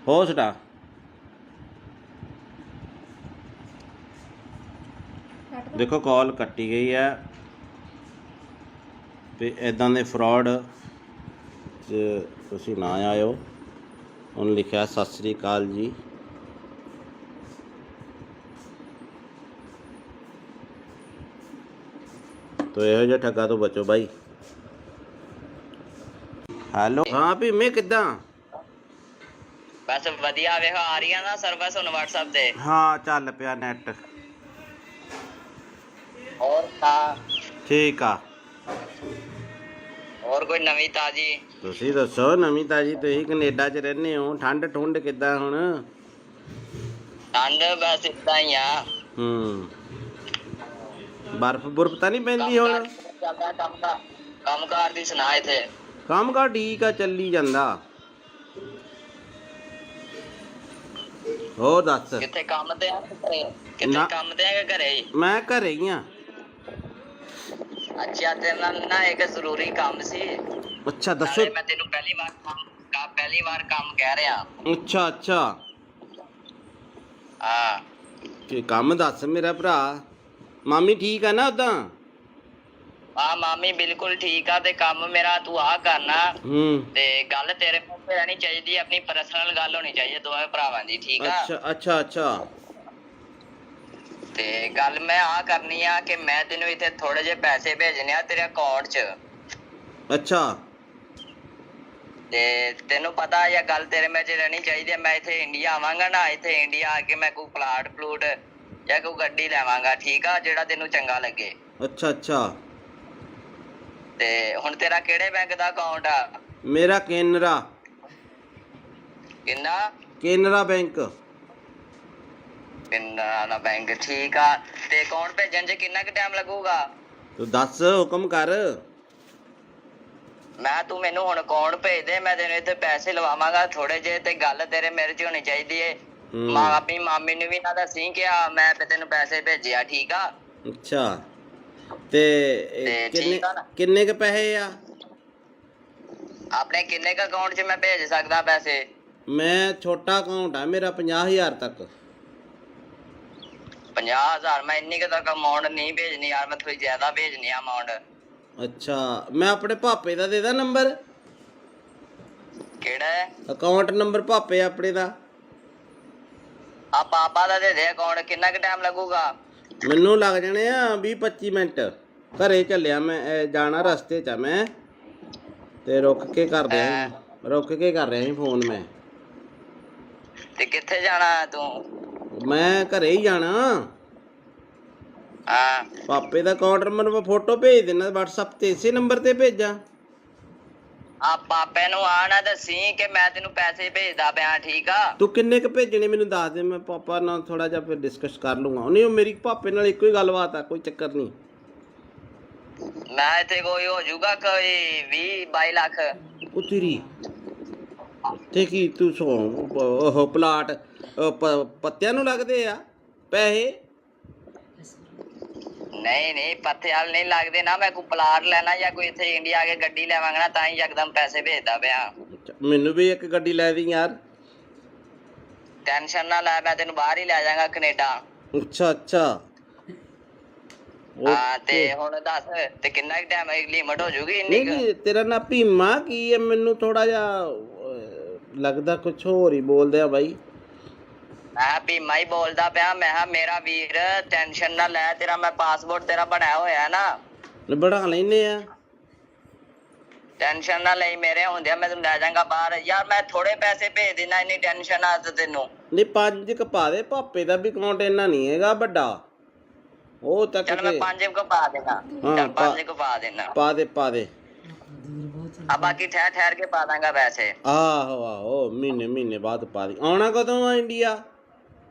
ਹੋ ਸੁਣਾ ਦੇਖੋ ਕਾਲ ਕੱਟੀ ਗਈ ਹੈ ਤੇ ਇਦਾਂ ਦੇ ਫਰਾਡ ਤੁਸੀਂ ਨਾ ਆਇਓ ਉਹਨੇ ਲਿਖਿਆ ਸਤਿ ਸ੍ਰੀ ਅਕਾਲ ਜੀ ਤੋ ਇਹੋ ਜਿਹਾ ਠੱਗਾ ਤੋਂ ਬਚੋ ਬਾਈ ਹੈਲੋ ਹਾਂ ਵੀ ਮੈਂ ਕਿੱਦਾਂ ਬਸ ਵਧੀਆ ਵੇਖ ਆ ਰਹੀਆਂ ਨਾ ਸਰਵਿਸ ਹੁਣ WhatsApp ਤੇ ਹਾਂ ਚੱਲ ਪਿਆ ਨੈਟ ਹੋਰ ਤਾਂ ਠੀਕ ਆ ਹੋਰ ਕੋਈ ਨਵੀਂ ਤਾਜੀ ਤੁਸੀਂ ਦੱਸੋ ਨਵੀਂ ਤਾਜੀ ਤੁਸੀਂ ਕੈਨੇਡਾ 'ਚ ਰਹਿੰਦੇ ਹੋ ਠੰਡ ਠੁੰਡ ਕਿੱਦਾਂ ਹੁਣ ਠੰਡ ਬਸ ਇਦਾਂ ਹੀ ਆ ਹੂੰ ਬਰਫ਼ ਬੁਰਫ਼ ਤਾਂ ਨਹੀਂ ਪੈਂਦੀ ਹੁਣ ਚੱਲਦਾ ਕੰਮ ਕਾਰ ਦੀ ਸੁਣਾ ਇੱਥੇ ਕੰਮ ਕਾਰ ਠੀਕ ਆ ਚੱਲੀ ਜਾਂਦਾ ਹੋਰ ਦੱਸ ਕਿੱਥੇ ਕੰਮ ਤੇ ਆ ਕਿੱਥੇ ਨਾ। ਕੰਮ ਤੇ ਆ ਕਿ ਘਰੇ ਹੀ ਮੈਂ ਘਰੇ ਹੀ ਆ ਅੱਛਾ ਤੇ ਨਾ ਇੱਕ ਜ਼ਰੂਰੀ ਕੰਮ ਸੀ ਅੱਛਾ ਦੱਸੋ ਨਾਲੇ ਮੈਂ ਤੈਨੂੰ ਪਹਿਲੀ ਵਾਰ ਕੰਮ ਕਹਿ ਰਿਹਾ ਅੱਛਾ ਅੱਛਾ ਹਾਂ ਤੇ ਕੰਮ ਦੱਸ ਮੇਰਾ ਭਰਾ ਮਾਮੀ ਠੀਕ ਆ ਨਾ ਉਦਾਂ ਆ ਮਾਮੀ ਬਿਲਕੁਲ ਠੀਕ ਆ ਤੇ ਕੰਮ ਮੇਰਾ ਤੂੰ ਆ ਕਰਨਾ ਹੂੰ ਤੇ ਗੱਲ ਤੇਰੇ ਮੂੰਹ ਤੇ ਰਹਿਣੀ ਚਾਹੀਦੀ ਆਪਣੀ ਪਰਸਨਲ ਗੱਲ ਹੋਣੀ ਚਾਹੀਦੀ ਦੋਵੇਂ ਭਰਾਵਾਂ ਦੀ ਠੀਕ ਆ ਅੱਛਾ ਅੱਛਾ ਅੱਛਾ ਤੇ ਗੱਲ ਮੈਂ ਆ ਕਰਨੀ ਆ ਕਿ ਮੈਂ ਤੈਨੂੰ ਇੱਥੇ ਥੋੜੇ ਜਿਹੇ ਪੈਸੇ ਭੇਜਣੇ ਆ ਤੇਰੇ ਅਕਾਊਂਟ 'ਚ ਅੱਛਾ ਤੇ ਤੈਨੂੰ ਪਤਾ ਇਹ ਗੱਲ ਤੇਰੇ ਵਿੱਚ ਰਹਿਣੀ ਚਾਹੀਦੀ ਹੈ ਮੈਂ ਇੱਥੇ ਇੰਡੀਆ ਆਵਾਂਗਾ ਨਾ ਇੱਥੇ ਇੰਡੀਆ ਆ ਕੇ ਮੈਂ ਕੋਈ ਪਲਾਟ ਜਾਂ ਕੋਈ ਗੱਡੀ ਲੈਵਾਂਗਾ ਠੀਕ ਆ ਜਿਹੜਾ ਤੈਨੂੰ ਚੰਗਾ ਲੱਗੇ ਅੱਛਾ ਅੱਛਾ ਤੇ ਹੁਣ ਤੇਰਾ ਕਿਹੜੇ ਬੈਂਕ ਦਾ ਅਕਾਊਂਟ ਆ ਮੇਰਾ ਕੇਨਰਾ ਕਿੰਨਾ ਬੈਂਕ ਕਿੰਨਾ ਬੈਂਕ ਠੀਕ ਆ ਤੇ ਅਕਾਊਂਟ ਭੇਜਣ 'ਚ ਕਿੰਨਾ ਕੁ ਟਾਈਮ ਲੱਗੂਗਾ ਤੂੰ ਦੱਸ ਹੁਕਮ ਕਰ ਮੈਂ ਤੂੰ ਮੈਨੂੰ ਹੁਣ ਅਕਾਊਂਟ ਭੇਜ ਦੇ ਮੈਂ ਤੈਨੂੰ ਇੱਥੇ ਪੈਸੇ ਲਵਾਵਾਂਗਾ ਥੋੜੇ ਜਿਹੇ ਤੇ ਗੱਲ ਤੇਰੇ ਮੇਰੇ 'ਚ ਹੋਣੀ ਚਾਹੀਦੀ ਏ ਆਪਣੀ ਮਾਮੀ ਨੂੰ ਵੀ ਨਾ ਦੱਸੀ ਕਿ ਮੈਂ ਤੈਨੂੰ ਪੈਸੇ ਭੇਜਿਆ ਠੀਕ ਆ ਅੱਛਾ ਤੇ ਠੀਕ ਆ ਨਾ ਕਿੰਨੇ ਕ ਪੈਸੇ ਆ ਆਪਣੇ ਕਿੰਨੇ ਕ ਅਕਾਊਂਟ 'ਚ ਮੈਂ ਭੇਜ ਸਕਦਾ ਪੈਸੇ ਮੈਂ ਛੋਟਾ ਅਕਾਊਂਟ ਆ ਮੇਰਾ 50000 ਤੱਕ 50,000 ਮੈਂ ਇੰਨੀ ਕੁ ਤੱਕ ਅਮਾਉਂਟ ਨਹੀਂ ਭੇਜਣੀ ਯਾਰ ਮੈਂ ਥੋੜੀ ਜ਼ਿਆਦਾ ਭੇਜਣੀ ਆ ਅਮਾਉਂਟ ਅੱਛਾ ਮੈਂ ਆਪਣੇ ਪਾਪੇ ਦਾ ਦੇ ਦਾਂ ਨੰਬਰ ਕਿਹੜਾ ਅਕਾਊਂਟ ਨੰਬਰ ਪਾਪੇ ਆਪਣੇ ਦਾ ਆ ਪਾਪਾ ਦਾ ਦੇ ਅਕਾਊਂਟ ਕਿੰਨਾ ਕੁ ਟਾਈਮ ਲੱਗੂਗਾ ਮੈਨੂੰ ਲੱਗ ਜਾਣੇ ਆ 20-25 ਮਿੰਟ ਘਰੇ ਚੱਲਿਆ ਮੈਂ ਜਾਣਾ ਰਸਤੇ 'ਚ ਆ ਮੈਂ ਤੇ ਰੁਕ ਕੇ ਕਰ ਰਿਹਾ ਸੀ ਫੋਨ ਮੈਂ ਤੇ ਕਿੱਥੇ ਜਾਣਾ ਤੂੰ ਮੈਂ ਘਰੇ ਹੀ ਜਾਣਾ ਹਾਂ ਪਾਪੇ ਦਾ ਅਕਾਊਂਟ ਨੰਬਰ ਮੈਂ ਫੋਟੋ ਭੇਜ ਦੇਣਾ WhatsApp ਤੇ ਇਸੇ ਨੰਬਰ ਤੇ ਭੇਜਾਂ ਆ ਪਾਪੇ ਨੂੰ ਆ ਨਾ ਦੱਸੀ ਕਿ ਮੈਂ ਤੈਨੂੰ ਪੈਸੇ ਭੇਜਦਾ ਪਿਆ ਠੀਕ ਆ ਤੂੰ ਕਿੰਨੇ ਕ ਭੇਜਣੇ ਮੈਨੂੰ ਦੱਸ ਦੇ ਮੈਂ ਪਾਪਾ ਨਾਲ ਥੋੜਾ ਜਿਹਾ ਫਿਰ ਡਿਸਕਸ ਕਰ ਲੂੰਗਾ ਨਹੀਂ ਉਹ ਮੇਰੀ ਪਾਪੇ ਨਾਲ ਇੱਕੋ ਹੀ ਗੱਲਬਾਤ ਆ ਕੋਈ ਚੱਕਰ ਨਹੀਂ ਮੈਂ ਇੱਥੇ ਕੋਈ ਹੋ ਜਾਊਗਾ ਕੋਈ 20-22 ਲੱਖ ਉਹ ਤੇਰੀ ਤੇ ਕੀ ਤੂੰ ਉਹ ਪਲਾਟ ਪੱਤਿਆਂ ਨੂੰ ਲੱਗਦੇ ਆ ਪੈਸੇ ਨਹੀਂ ਪੱਥੇ ਵਾਲ ਨਹੀਂ ਲੱਗਦੇ ਨਾ ਮੈਂ ਕੋਈ ਪਲਾਟ ਲੈਣਾ ਜਾਂ ਕੋਈ ਇੱਥੇ ਇੰਡੀਆ ਆ ਕੇ ਗੱਡੀ ਲੈਵਾਂਗਾ ਨਾ ਤਾਂ ਹੀ ਯਕਦਮ ਪੈਸੇ ਭੇਜਦਾ ਪਿਆ ਮੈਨੂੰ ਵੀ ਇੱਕ ਗੱਡੀ ਲੈ ਦੀ ਯਾਰ ਟੈਨਸ਼ਨ ਨਾ ਲੈ ਮੈਂ ਤੈਨੂੰ ਬਾਹਰ ਹੀ ਲੈ ਜਾਵਾਂਗਾ ਕੈਨੇਡਾ ਅੱਛਾ ਹਾਂ ਤੇ ਹੁਣ ਦੱਸ ਤੇ ਕਿੰਨਾ ਕੁ ਟਾਈਮ ਲਿਮਟ ਹੋ ਜੂਗੀ ਇੰਨੀ ਨਹੀਂ ਤੇਰਾ ਨਾਂ ਭੀਮਾ ਕੀ ਹੈ ਮੈਨੂੰ ਥੋੜਾ ਜਿਹਾ ਲੱਗਦਾ ਕੁਛ ਹੋਰ ਹੀ ਬੋਲਦੇ ਆ ਬਾਈ ਮੈਂ ਭੀਮਾ ਹੀ ਬੋਲਦਾ ਪਿਆ ਮੈਂ ਕਿਹਾ ਮੇਰਾ ਵੀਰ ਟੈਨਸ਼ਨ ਨਾ ਲੈ ਤੇਰਾ ਮੈਂ ਪਾਸਪੋਰਟ ਤੇਰਾ ਬਣਾਇਆ ਹੋਇਆ ਨਾ ਬਣਾ ਲੈਨੇ ਆ ਟੈਨਸ਼ਨ ਨਾ ਲਈ, ਮੇਰੇ ਹੁੰਦਿਆਂ ਮੈਂ ਤੈਨੂੰ ਲੈ ਜਾਵਾਂਗਾ ਬਾਹਰ। ਯਾਰ ਮੈਂ ਥੋੜੇ ਪੈਸੇ ਭੇਜ ਦੇਣਾ, ਇੰਨੀ ਟੈਨਸ਼ਨ ਆ ਤੇ ਤੈਨੂੰ। ਨਹੀਂ 5 ਕ ਪਾ ਦੇ, ਪਾਪੇ ਦਾ ਵੀ ਅਕਾਊਂਟ ਇੰਨਾ ਨਹੀਂ ਹੈਗਾ ਵੱਡਾ, ਉਹ ਤੱਕ ਚੱਲ ਮੈਂ 5 ਕੁ ਪਾ ਦੇਣਾ। ਚੱਲ 5 ਕੁ ਪਾ ਦੇਣਾ। ਪਾ ਦੇ ਪਾ ਦੇ। ਆ ਬਾਕੀ ਠਹਿਰ ਕੇ ਪਾ ਦਾਂਗਾ ਪੈਸੇ। ਆਹੋ ਆਹੋ, ਮਹੀਨੇ ਬਾਅਦ ਪਾ ਦੀ। ਆਉਣਾ ਕਦੋਂ ਆ ਇੰਡੀਆ?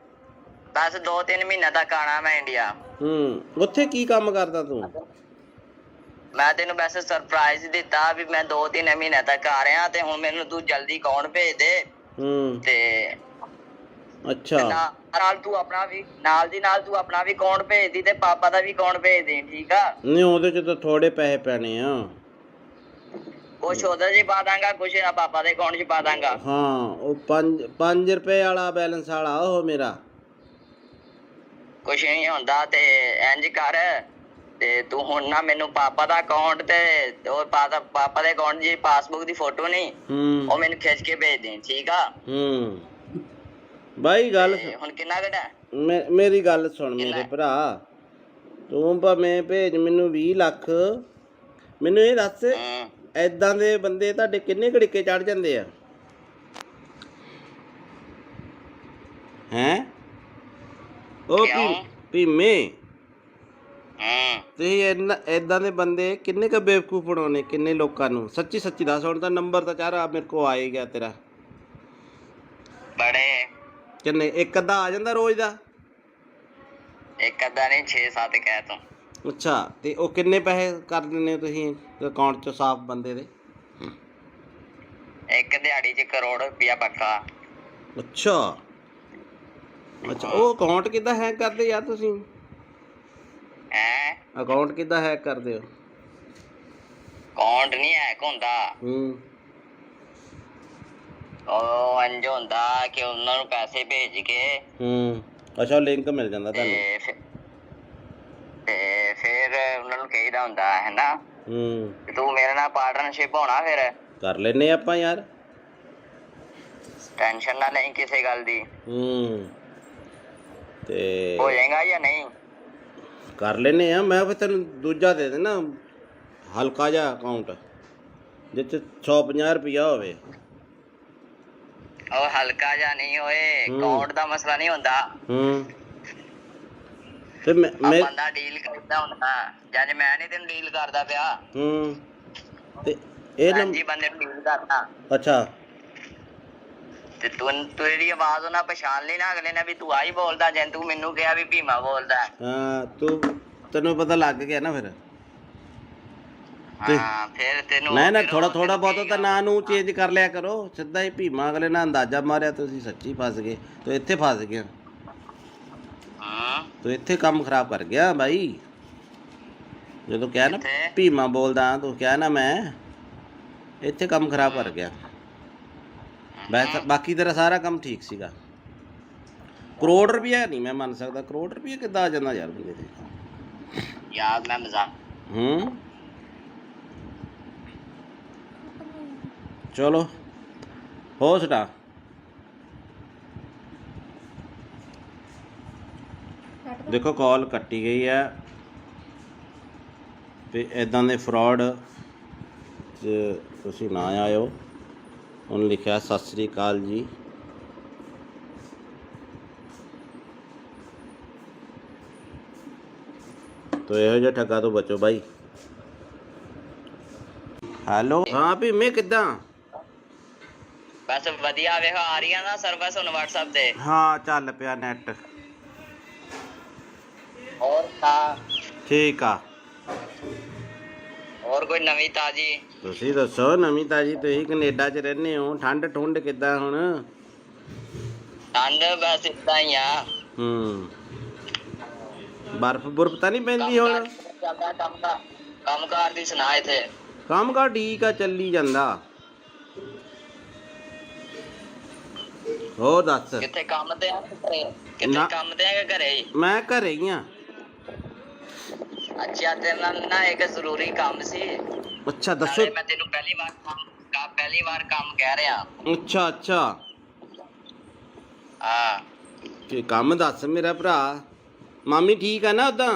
ਬਸ 2-3 ਮਹੀਨੇ ਤੱਕ ਆਣਾ ਮੈਂ ਇੰਡੀਆ। ਉੱਥੇ ਕੀ ਕੰਮ ਕਰਦਾ ਤੂੰ? ਮੈਂ ਤੈਨੂੰ ਵੈਸੇ ਸਰਪ੍ਰਾਈਜ਼ ਦਿੱਤਾ ਵੀ ਮੈਂ 2-3 ਮਹੀਨੇ ਤੱਕ ਆ ਰਿਹਾ, ਤੇ ਹੁਣ ਮੈਨੂੰ ਤੂੰ ਜਲਦੀ ਅਕਾਊਂਟ ਭੇਜ ਦੇ। ਤੇ ਅੱਛਾ, ਨਾਲ ਤੂੰ ਆਪਣਾ ਵੀ ਨਾਲ ਦੀ ਨਾਲ ਤੂੰ ਆਪਣਾ ਵੀ ਅਕਾਊਂਟ ਭੇਜ ਦੀ ਤੇ ਪਾਪਾ ਦਾ ਵੀ ਅਕਾਊਂਟ ਭੇਜ ਦੇ, ਠੀਕ ਆ? ਨਹੀਂ ਉਹਦੇ ਚ ਤਾਂ ਥੋੜੇ ਪੈਸੇ ਪੈਣੇ ਆ। ਕੁਛ ਉਹਦੇ ਚ ਪਾ ਦਾਂਗਾ, ਕੁਛ ਪਾਪਾ ਦੇ ਅਕਾਊਂਟ ਚ ਪਾ ਦਾਂਗਾ। ਹਾਂ, ਉਹ 5 ਰੁਪਏ ਵਾਲਾ ਬੈਲੈਂਸ ਵਾਲਾ ਉਹ ਮੇਰਾ। ਕੁਛ ਨਹੀਂ ਹੁੰਦਾ, ਤੇ ਇੰਜ ਕਰ, ਤੇ ਤੂੰ ਹੁਣ ਨਾ ਮੈਨੂੰ ਪਾਪਾ ਦਾ ਅਕਾਊਂਟ ਤੇ ਉਹ ਪਾਪਾ ਦੇ ਅਕਾਊਂਟ ਦੀ ਪਾਸਬੁੱਕ ਦੀ ਫੋਟੋ ਨਹੀਂ, ਉਹ ਮੈਨੂੰ ਖਿੱਚ ਕੇ ਭੇਜ ਦੇ, ਠੀਕ ਆ? ਬਾਈ ਗੱਲ ਹੁਣ ਕਿੰਨਾ ਘਟਾ? ਮੇਰੀ ਗੱਲ ਸੁਣ ਮੇਰੇ ਭਰਾ, ਤੂੰ ਭਾਵੇਂ ਭੇਜ ਮੈਨੂੰ 20 ਲੱਖ, ਮੈਨੂੰ ਇਹ ਦੱਸ ਏਦਾਂ ਦੇ ਬੰਦੇ ਤੁਹਾਡੇ ਕਿੰਨੇ ਘੜੀਕੇ ਚੜ ਜਾਂਦੇ ਆ? ਹੈਂ ਉਹ ਭੀਮੇ, ਤੁਸੀਂ ਏਦਾਂ ਦੇ ਬੰਦੇ ਕਿੰਨੇ ਕੁ ਬੇਵਕੂਫ ਬਣਾਉਣੇ, ਕਿੰਨੇ ਲੋਕਾਂ ਨੂੰ? ਸੱਚੀ ਦੱਸ। ਹੁਣ ਤਾਂ ਨੰਬਰ ਤਾਂ ਚਾਰ ਮੇਰੇ ਕੋਲ ਆ ਹੀ ਗਿਆ ਤੇਰਾ। ਬੜੇ ਕਿੰਨੇ? ਇੱਕ ਅੱਧਾ ਆ ਜਾਂਦਾ ਰੋਜ਼ ਦਾ? ਇੱਕ ਅੱਧਾ ਨਹੀਂ, 6-7 ਕਹਿ ਤੂੰ। ਅੱਛਾ, ਤੇ ਉਹ ਕਿੰਨੇ ਪੈਸੇ ਕਰ ਦਿੰਦੇ ਹੋ ਤੁਸੀਂ ਅਕਾਊਂਟ 'ਚ ਸਾਫ਼ ਬੰਦੇ ਦੇ? ਇੱਕ ਦਿਹਾੜੀ 'ਚ ਕਰੋੜ ਰੁਪਇਆ ਪੱਕਾ। ਅੱਛਾ, ਉਹ ਅਕਾਊਂਟ ਕਿੱਦਾਂ ਹੈਕ ਕਰਦੇ ਯਾਰ ਤੁਸੀਂ? ਅਕਾਊਂਟ ਕਿੱਦਾਂ ਹੈਕ ਕਰਦੇ ਹੋ? ਅਕਾਊਂਟ ਨਹੀਂ ਹੈਕ ਹੁੰਦਾ, ਉਹ ਇੰਝ ਹੁੰਦਾ ਕਿ ਉਹਨਾਂ ਨੂੰ ਪੈਸੇ ਭੇਜ ਕੇ ਅੱਛਾ ਲਿੰਕ ਮਿਲ ਜਾਂਦਾ ਤੁਹਾਨੂੰ, ਤੇ ਫਿਰ ਉਹਨਾਂ ਨੂੰ ਕਹੀਦਾ ਹੁੰਦਾ ਹੈ ਨਾ ਤੂੰ ਮੇਰੇ ਨਾਲ ਪਾਰਟਨਰਸ਼ਿਪ ਹੋਣਾ, ਫਿਰ ਕਰ ਲੈਨੇ ਆਪਾਂ ਯਾਰ। ਟੈਨਸ਼ਨ ਨਾ ਲਈ ਕਿਸੇ ਗੱਲ ਦੀ। ਤੇ ਹੋ ਜਾਏਗਾ ਜਾਂ ਨਹੀਂ? ਕਰ ਲੈਨੇ ਆ। ਮੈਂ ਫਿਰ ਤੈਨੂੰ ਦੂਜਾ ਦੇ ਦੇਣਾ, ਹਲਕਾ ਜਿਹਾ ਅਕਾਊਂਟ ਜਿੱਥੇ 150 ਰੁਪਇਆ ਹੋਵੇ। ਉਹ ਹਲਕਾ ਜਿਹਾ ਨਹੀਂ ਹੋਏ, ਅਕਾਊਂਟ ਦਾ ਮਸਲਾ ਨਹੀਂ ਹੁੰਦਾ। ਤੇ ਬੰਦਾ ਡੀਲ ਕਰਦਾ ਹੁੰਦਾ, ਜਦ ਮੈਂ ਨਹੀਂ ਤੈਨੂੰ ਡੀਲ ਕਰਦਾ ਪਿਆ। ਤੇ ਇਹ ਜੀ ਬੰਦੇ ਨੂੰ ਡੀਲ ਕਰਦਾ। ਅੱਛਾ, ਤੇ ਤੇਰੀ ਆਵਾਜ਼ ਉਹਨਾਂ ਪਛਾਣ ਲਈ ਨਾ ਅਗਲੇ ਨੇ ਵੀ ਤੂੰ ਆਹੀ ਬੋਲਦਾ, ਜੇ ਤੂੰ ਮੈਨੂੰ ਕਿਹਾ ਵੀ ਭੀਮਾ ਬੋਲਦਾ। ਹਾਂ, ਤੈਨੂੰ ਪਤਾ ਲੱਗ ਗਿਆ ਨਾ ਫਿਰ। ਹਾਂ, ਫਿਰ ਤੈਨੂੰ ਨਾ ਥੋੜਾ ਬਹੁਤ ਤਾਂ ਨਾਂ ਨੂੰ ਚੇਂਜ ਕਰ ਲਿਆ ਕਰੋ। ਸਿੱਧਾ ਹੀ ਭੀਮਾ ਅਗਲੇ ਨਾਲ ਅੰਦਾਜ਼ਾ ਮਾਰਿਆ, ਤੁਸੀਂ ਸੱਚੀ ਫਸ ਗਏ। ਤੂੰ ਇੱਥੇ ਫਸ ਗਿਆ, ਤੂੰ ਇੱਥੇ ਕੰਮ ਖਰਾਬ ਕਰ ਗਿਆ ਬਾਈ। ਜਦੋਂ ਕਿਹਾ ਨਾ ਭੀਮਾ ਬੋਲਦਾ, ਤੂੰ ਕਿਹਾ ਨਾ ਮੈਂ, ਇੱਥੇ ਕੰਮ ਖਰਾਬ ਕਰ ਗਿਆ। ਬਾਕੀ ਤੇਰਾ ਸਾਰਾ ਕੰਮ ਠੀਕ ਸੀਗਾ। ਕਰੋੜ ਰੁਪਇਆ ਨਹੀਂ ਮੈਂ ਮੰਨ ਸਕਦਾ। ਕਰੋੜ ਰੁਪਇਆ ਕਿੱਦਾਂ ਆ ਜਾਂਦਾ ਯਾਰ ਬੰਦੇ ਤੇ? ਯਾਰ ਮੈਂ ਮਜ਼ਾਕ। ਚਲੋ ਹੋ ਸਟਾ। ਦੇਖੋ ਕਾਲ ਕੱਟੀ ਗਈ ਹੈ, ਤੇ ਇੱਦਾਂ ਦੇ ਫਰਾਡ 'ਚ ਤੁਸੀਂ ਨਾ ਆਇਓ। ਉਹਨੇ ਲਿਖਿਆ ਸਤਿ ਸ੍ਰੀ ਅਕਾਲ ਜੀ। ਤੋ ਇਹੋ ਜਿਹਾ ਠੱਗਾ ਤੋਂ ਬਚੋ ਬਾਈ। ਹੈਲੋ, ਹਾਂ ਭੀਮੇ ਕਿੱਦਾਂ? ਬਸ ਵਧੀਆ, ਵੇਖ ਆ ਰਹੀ ਆ ਨਾ ਸਰਵਿਸ ਹੁਣ WhatsApp ਤੇ। ਹਾਂ ਚੱਲ ਪਿਆ ਨੈਟ। ਹੋਰ ਠੀਕ ਆ। ਹੋਰ ਕੋਈ ਨਵੀਂ ਤਾਜੀ? ਤੁਸੀਂ ਦੱਸੋ ਨਵੀਂ ਤਾਜੀ। ਤੁਸੀਂ ਕੈਨੇਡਾ 'ਚ ਰਹਿੰਦੇ ਹੋ, ਠੰਡ ਕਿੱਦਾਂ ਹੁਣ? ਠੰਡ ਬਸ ਏਦਾਂ ਹੀ ਆ। ਬਰਫ਼ ਤਾਂ ਨਹੀਂ ਪੈਂਦੀ ਹੁਣ? ਕੰਮ ਕਾਰ ਦੀ ਸੁਣਾ ਇੱਥੇ? ਕੰਮ ਕਾਰ ਠੀਕ ਆ, ਚੱਲੀ ਜਾਂਦਾ। ਹੋਰ ਦੱਸ। ਕਿੱਥੇ ਕੰਮ ਤੇ ਆ? ਕਿੱਥੇ ਕੰਮ ਤੇ ਆ ਕਿ ਘਰੇ ਹੀ? ਮੈਂ ਘਰੇ ਹੀ ਆ। ਅੱਛਾ, ਤੇਰੇ ਨਾਲ ਨਾ ਇੱਕ ਜ਼ਰੂਰੀ ਕੰਮ ਸੀ। ਅੱਛਾ ਦੱਸੋ। ਮੈਂ ਤੈਨੂੰ ਪਹਿਲੀ ਵਾਰ ਕੰਮ ਕਹਿ ਰਿਹਾ। ਅੱਛਾ ਹਾਂ, ਤੇ ਕੰਮ ਦੱਸ ਮੇਰਾ ਭਰਾ। ਮਾਮੀ ਠੀਕ ਆ ਨਾ? ਉਦਾਂ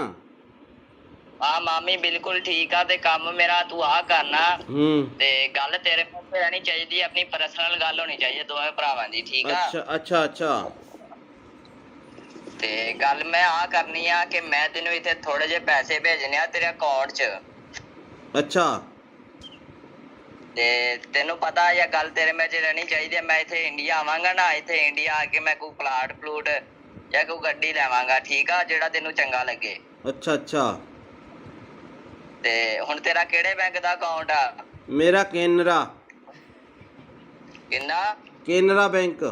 ਆ ਮਾਮੀ ਬਿਲਕੁਲ ਠੀਕ ਆ ਤੇ ਕੰਮ ਮੇਰਾ ਤੂੰ ਆ ਕਰਨਾ ਤੇ ਗੱਲ ਤੇਰੇ ਮੂੰਹ ਤੇ ਰਹਿਣੀ ਚਾਹੀਦੀ, ਆਪਣੀ ਪਰਸਨਲ ਗੱਲ ਹੋਣੀ ਚਾਹੀਦੀ ਦੋਵੇਂ ਭਰਾਵਾਂ ਦੀ, ਠੀਕ ਆ। ਅੱਛਾ ਤੇ ਗੱਲ ਮੈਂ ਆ ਕਰਨੀ ਆ ਕਿ ਮੈਂ ਤੈਨੂੰ ਇੱਥੇ ਥੋੜੇ ਜਿਹੇ ਪੈਸੇ ਭੇਜਣੇ ਆ ਤੇਰੇ ਅਕਾਊਂਟ 'ਚ। ਅੱਛਾ ਤੇ ਤੈਨੂੰ ਪਤਾ ਇਹ ਗੱਲ ਤੇਰੇ ਮੇਰੇ 'ਚ ਰਹਿਣੀ ਚਾਹੀਦੀ, ਮੈਂ ਇੱਥੇ ਇੰਡੀਆ ਆਵਾਂਗਾ ਨਾ, ਇੱਥੇ ਇੰਡੀਆ ਆ ਕੇ ਮੈਂ ਕੋਈ ਪਲਾਟ ਜਾਂ ਕੋਈ ਗੱਡੀ ਲੈਵਾਂਗਾ, ਠੀਕ ਆ, ਜਿਹੜਾ ਤੈਨੂੰ ਚੰਗਾ ਲੱਗੇ। ਅੱਛਾ ਤੇ ਹੁਣ ਤੇਰਾ ਕਿਹੜੇ ਬੈਂਕ ਦਾ ਅਕਾਊਂਟ ਆ? ਮੇਰਾ ਕੇਨਰਾ ਬੈਂਕ।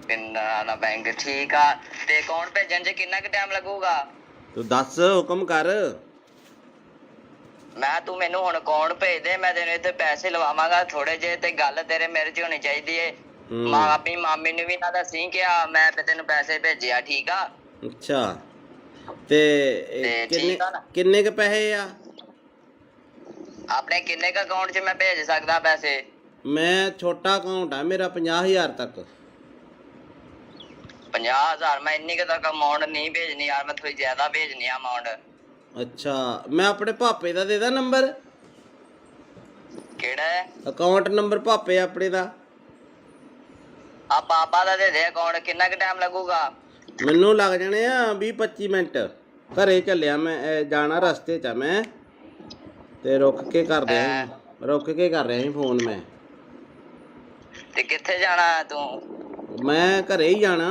ਕੇਨਰਾ ਬੈਂਕ, ਠੀਕ ਆ। ਤੇ ਅਕਾਊਂਟ ਭੇਜਣ 'ਚ ਕਿੰਨਾ ਕੁ ਟਾਈਮ ਲੱਗੂਗਾ? ਤੂੰ ਦੱਸ, ਹੁਕਮ ਕਰ। ਤੂੰ ਮੈਨੂੰ ਹੁਣ ਅਕਾਊਂਟ ਭੇਜ ਦੇ, ਮੈਂ ਤੈਨੂੰ ਇੱਥੇ ਪੈਸੇ ਲਵਾਵਾਂਗਾ ਥੋੜੇ ਜਿਹੇ, ਤੇ ਗੱਲ ਤੇਰੇ ਮੇਰੇ 'ਚ ਹੋਣੀ ਚਾਹੀਦੀ ਏ। ਆਪਣੀ ਮਾਮੀ ਨੂੰ ਵੀ ਨਾ ਦੱਸੀ ਕਿ ਮੈਂ ਤੈਨੂੰ ਪੈਸੇ ਭੇਜਿਆ, ਠੀਕ ਆ। ਅੱਛਾ ਤੇ ਕਿੰਨੇ ਕ ਪੈਸੇ ਆ ਆਪਣੇ? ਕਿੰਨੇ ਕ ਅਕਾਊਂਟ 'ਚ ਮੈਂ ਭੇਜ ਸਕਦਾ ਪੈਸੇ? ਮੈਂ ਛੋਟਾ ਅਕਾਊਂਟ ਆ ਮੇਰਾ, 50,000 ਤੱਕ। 50,000? ਮੈਂ ਇੰਨੀ ਕੁ ਤੱਕ ਅਮਾਊਂਟ ਨਹੀਂ ਭੇਜਣੀ ਯਾਰ, ਮੈਂ ਥੋੜੀ ਜ਼ਿਆਦਾ ਭੇਜਣੀ ਆ ਅਮਾਊਂਟ। ਅੱਛਾ, ਮੈਂ ਆਪਣੇ ਭਾਪੇ ਦਾ ਦੇ ਦਾਂ ਨੰਬਰ? ਕਿਹੜਾ ਅਕਾਊਂਟ ਨੰਬਰ? ਭਾਪੇ ਆਪਣੇ ਦਾ। ਆ ਪਾਪਾ ਦਾ ਦੇ ਦੇ ਅਕਾਊਂਟ। ਕਿੰਨਾ ਕੁ ਟਾਈਮ ਲੱਗੂਗਾ? ਮੈਨੂੰ ਲੱਗ ਜਾਣੇ ਆ 20-25 ਮਿੰਟ। ਘਰੇ ਚੱਲਿਆ ਮੈਂ, ਜਾਣਾ ਰਸਤੇ 'ਚ ਆ ਮੈਂ, ਤੇ ਰੁਕ ਕੇ ਕਰ ਰਿਹਾ ਸੀ ਫੋਨ ਮੈਂ। ਤੇ ਕਿੱਥੇ ਜਾਣਾ ਤੂੰ? ਮੈਂ ਘਰੇ ਹੀ ਜਾਣਾ।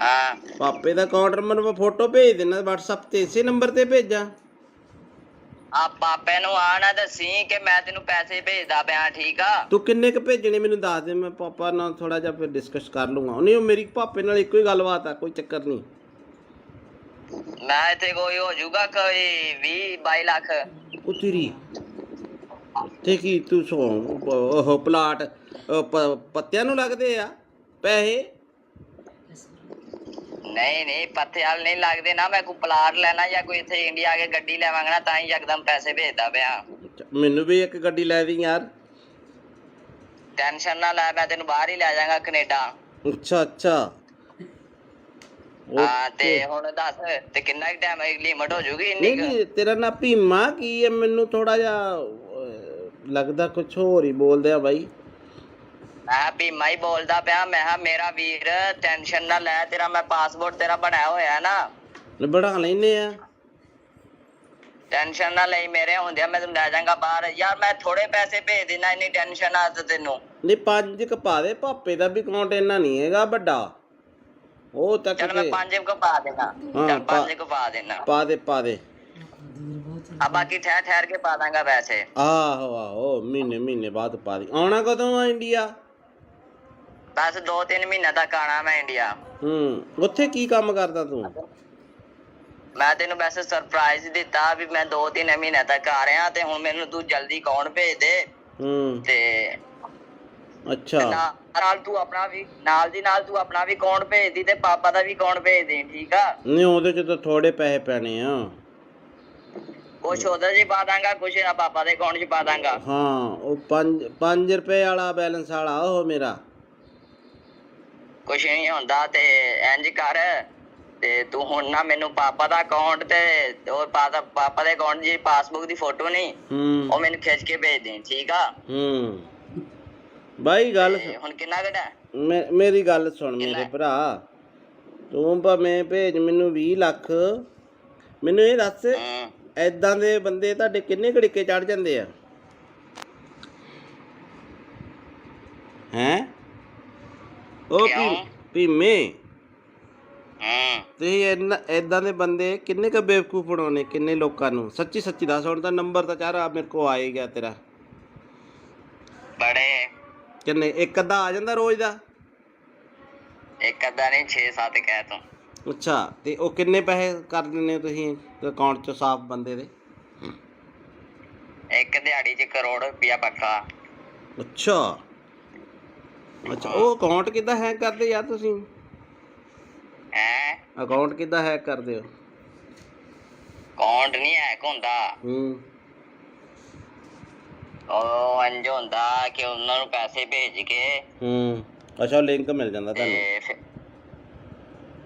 ਹਾਂ, ਪਾਪੇ ਦਾ ਅਕਾਊਂਟ ਨੰਬਰ ਮੈਂ ਫੋਟੋ ਭੇਜ ਦੇਣਾ WhatsApp ਤੇ, ਇਸੇ ਨੰਬਰ ਤੇ ਭੇਜਾਂ? ਆ ਪਾਪੇ ਨੂੰ ਆ ਨਾ ਦੱਸੀ ਕਿ ਮੈਂ ਤੈਨੂੰ ਪੈਸੇ ਭੇਜਦਾ ਪਿਆ, ਠੀਕ ਆ। ਤੂੰ ਕਿੰਨੇ ਕ ਭੇਜਣੇ ਮੈਨੂੰ ਦੱਸ ਦੇ, ਮੈਂ ਪਾਪਾ ਨਾਲ ਥੋੜਾ ਜਿਹਾ ਫਿਰ ਡਿਸਕਸ ਕਰ ਲੂੰਗਾ। ਨਹੀਂ, ਉਹ ਮੇਰੀ ਪਾਪੇ ਨਾਲ ਇੱਕੋ ਹੀ ਗੱਲਬਾਤ ਆ, ਕੋਈ ਚੱਕਰ ਨਹੀਂ। ਮੈਂ ਇੱਥੇ ਕੋਈ ਹੋ ਜਾਊਗਾ ਕੋਈ 20-22 ਲੱਖ। ਉਹ ਤੇਰੀ ਤੇ ਕੀ ਤੂੰ ਉਹ ਪਲਾਟ ਪੱਤਿਆਂ ਨੂੰ ਲੱਗਦੇ ਆ ਪੈਸੇ? ਨਹੀਂ ਪੱਥੇ ਵਾਲ ਨਹੀਂ ਲੱਗਦੇ ਨਾ, ਮੈਂ ਕੋਈ ਪਲਾਟ ਲੈਣਾ ਜਾਂ ਕੋਈ ਇੱਥੇ ਇੰਡੀਆ ਆ ਕੇ ਗੱਡੀ ਲੈਵਾਂਗਾ ਨਾ, ਤਾਂ ਹੀ ਯਕਦਮ ਪੈਸੇ ਭੇਜਦਾ ਪਿਆ। ਮੈਨੂੰ ਵੀ ਇੱਕ ਗੱਡੀ ਲੈ ਦੀ ਯਾਰ। ਟੈਨਸ਼ਨ ਨਾ ਲੈ, ਮੈਂ ਤੈਨੂੰ ਬਾਹਰ ਹੀ ਲੈ ਜਾਵਾਂਗਾ, ਕੈਨੇਡਾ। ਅੱਛਾ ਹਾਂ, ਤੇ ਹੁਣ ਦੱਸ ਤੇ ਕਿੰਨਾ ਟਾਈਮ ਲਿਮਟ ਹੋ ਜੂਗੀ ਇੰਨੀ? ਨਹੀਂ, ਤੇਰਾ ਨਾਂ ਭੀਮਾ ਕੀ ਹੈ? ਮੈਨੂੰ ਥੋੜਾ ਜਿਹਾ ਲੱਗਦਾ ਕੁਛ ਹੋਰ ਹੀ ਬੋਲਦੇ ਆ ਬਾਈ। ਮੈਂ ਭੀਮਾ ਹੀ ਬੋਲਦਾ ਪਿਆ। ਮੈਂ ਕਿਹਾ ਮੇਰਾ ਵੀਰ ਟੈਨਸ਼ਨ ਨਾ ਲੈ, ਤੇਰਾ ਮੈਂ ਪਾਸਪੋਰਟ ਤੇਰਾ ਬਣਾਇਆ ਹੋਇਆ ਨਾ, ਬਣਾ ਲੈਨੇ ਆ। ਟੈਨਸ਼ਨ ਨਾ ਲਈ, ਮੇਰੇ ਹੁੰਦਿਆ ਮੈਂ ਤੈਨੂੰ ਲੈ ਜਾਵਾਂਗਾ ਬਾਹਰ। ਯਾਰ ਮੈਂ ਥੋੜੇ ਪੈਸੇ ਭੇਜ ਦੇਣਾ, ਇੰਨੀ ਟੈਨਸ਼ਨ ਆ ਤੈਨੂੰ? ਨਹੀਂ, 5 ਕ ਪਾ ਦੇ। ਭਾਪੇ ਦਾ ਵੀ ਅਕਾਊਂਟ ਇੰਨਾ ਨਹੀਂ ਹੈਗਾ ਵੱਡਾ, ਉਹ ਤੱਕ। ਚਲ ਮੈਂ 5 ਕੁ ਪਾ ਦੇਣਾ। ਚੱਲ 5 ਕੁ ਪਾ ਦੇਣਾ। ਪਾ ਦੇ। ਆ ਬਾਕੀ ਠਹਿਰ ਕੇ ਪਾ ਦਾਂਗਾ ਪੈਸੇ। ਆਹੋ ਮਹੀਨੇ ਬਾਅਦ ਪਾ ਦੀ। ਆਉਣਾ ਕਦੋਂ ਆ ਇੰਡੀਆ? ਬਸ 2-3 ਮਹੀਨੇ ਤੱਕ ਆਣਾ ਮੈਂ ਇੰਡੀਆ। ਉੱਥੇ ਕੀ ਕੰਮ ਕਰਦਾ ਤੂੰ? ਮੈਂ ਤੈਨੂੰ ਵੈਸੇ ਸਰਪ੍ਰਾਈਜ਼ ਦਿੱਤਾ ਵੀ ਮੈਂ 2-3 ਮਹੀਨੇ ਤੱਕ ਆ ਰਿਹਾ, ਤੇ ਹੁਣ ਮੈਨੂੰ ਤੂੰ ਜਲਦੀ ਅਕਾਊਂਟ ਭੇਜ ਦੇ। ਤੇ ਅੱਛਾ, ਨਾਲ ਤੂੰ ਆਪਣਾ ਵੀ ਨਾਲ ਤੂੰ ਆਪਣਾ ਵੀ ਅਕਾਊਂਟ ਭੇਜ ਦੀ, ਤੇ ਪਾਪਾ ਦਾ ਵੀ ਅਕਾਊਂਟ ਭੇਜ ਦੇ, ਠੀਕ ਆ। ਨਹੀਂ, ਉਹਦੇ ਚ ਤਾਂ ਥੋੜੇ ਪੈਸੇ ਪੈਣੇ ਆ। ਕੁਛ ਉਹਦੇ 'ਚ ਪਾ ਦਾਂਗਾ, ਕੁਛ ਪਾਪਾ ਦੇ ਅਕਾਊਂਟ 'ਚ ਪਾ ਦਾਂਗਾ। ਹਾਂ, ਉਹ 5 ਰੁਪਏ ਵਾਲਾ ਬੈਲੈਂਸ ਵਾਲਾ ਉਹ ਮੇਰਾ। ਕੁਛ ਨਹੀਂ ਹੁੰਦਾ, ਤੇ ਇੰਜ ਕਰ, ਤੇ ਤੂੰ ਹੁਣ ਨਾ ਮੈਨੂੰ ਪਾਪਾ ਦਾ ਅਕਾਊਂਟ ਤੇ ਉਹ ਪਾਪਾ ਦੇ ਅਕਾਊਂਟ ਦੀ ਪਾਸਬੁੱਕ ਦੀ ਫੋਟੋ ਨਹੀਂ, ਉਹ ਮੈਨੂੰ ਖਿੱਚ ਕੇ ਭੇਜ ਦੇ, ਠੀਕ ਆ। ਬਾਈ ਗੱਲ ਹੁਣ ਕਿੰਨਾ ਘਟਾ? ਮੇਰੀ ਗੱਲ ਸੁਣ ਮੇਰੇ ਭਰਾ, ਤੂੰ ਭਾਵੇਂ ਭੇਜ ਮੈਨੂੰ 20 ਲੱਖ। ਮੈਨੂੰ ਇਹ ਦੱਸ, ਏਦਾਂ ਦੇ ਬੰਦੇ ਤੁਹਾਡੇ ਕਿੰਨੇ ਘੜੀਕੇ ਚੜ ਜਾਂਦੇ ਆ? ਹੈਂ? ਉਹ ਭੀਮੇ, ਤੁਸੀਂ ਏਦਾਂ ਦੇ ਬੰਦੇ ਕਿੰਨੇ ਕ ਬੇਵਕੂਫ ਬਣਾਉਣੇ, ਕਿੰਨੇ ਲੋਕਾਂ ਨੂੰ? ਸੱਚੀ ਦੱਸ। ਹੁਣ ਤਾਂ ਨੰਬਰ ਤਾਂ ਚਾਰਾ ਮੇਰੇ ਕੋ ਆ ਹੀ ਗਿਆ ਤੇਰਾ। ਬੜੇ ਕਿੰਨੇ? ਇੱਕ ਅੱਧਾ ਆ ਜਾਂਦਾ ਰੋਜ਼ ਦਾ? ਇੱਕ ਅੱਧਾ ਨਹੀਂ, 6-7 ਕਹਿ ਤੂੰ। ਅੱਛਾ, ਤੇ ਉਹ ਕਿੰਨੇ ਪੈਸੇ ਕਰ ਦਿੰਦੇ ਹੋ ਤੁਸੀਂ ਅਕਾਊਂਟ 'ਚ ਸਾਫ਼ ਬੰਦੇ ਦੇ? ਇੱਕ ਦਿਹਾੜੀ 'ਚ ਕਰੋੜ ਰੁਪਇਆ ਪੱਕਾ। ਅੱਛਾ, ਉਹ ਅਕਾਊਂਟ ਕਿੱਦਾਂ ਹੈਕ ਕਰਦੇ ਯਾਰ ਤੁਸੀਂ? ਅਕਾਊਂਟ ਕਿੱਦਾਂ ਹੈਕ ਕਰਦੇ ਹੋ? ਅਕਾਊਂਟ ਨਹੀਂ ਹੈਕ ਹੁੰਦਾ। ਉਹ ਇੰਝ ਹੁੰਦਾ ਕਿ ਉਹਨਾਂ ਨੂੰ ਪੈਸੇ ਭੇਜ ਕੇ ਅੱਛਾ, ਲਿੰਕ ਮਿਲ ਜਾਂਦਾ ਤੁਹਾਨੂੰ?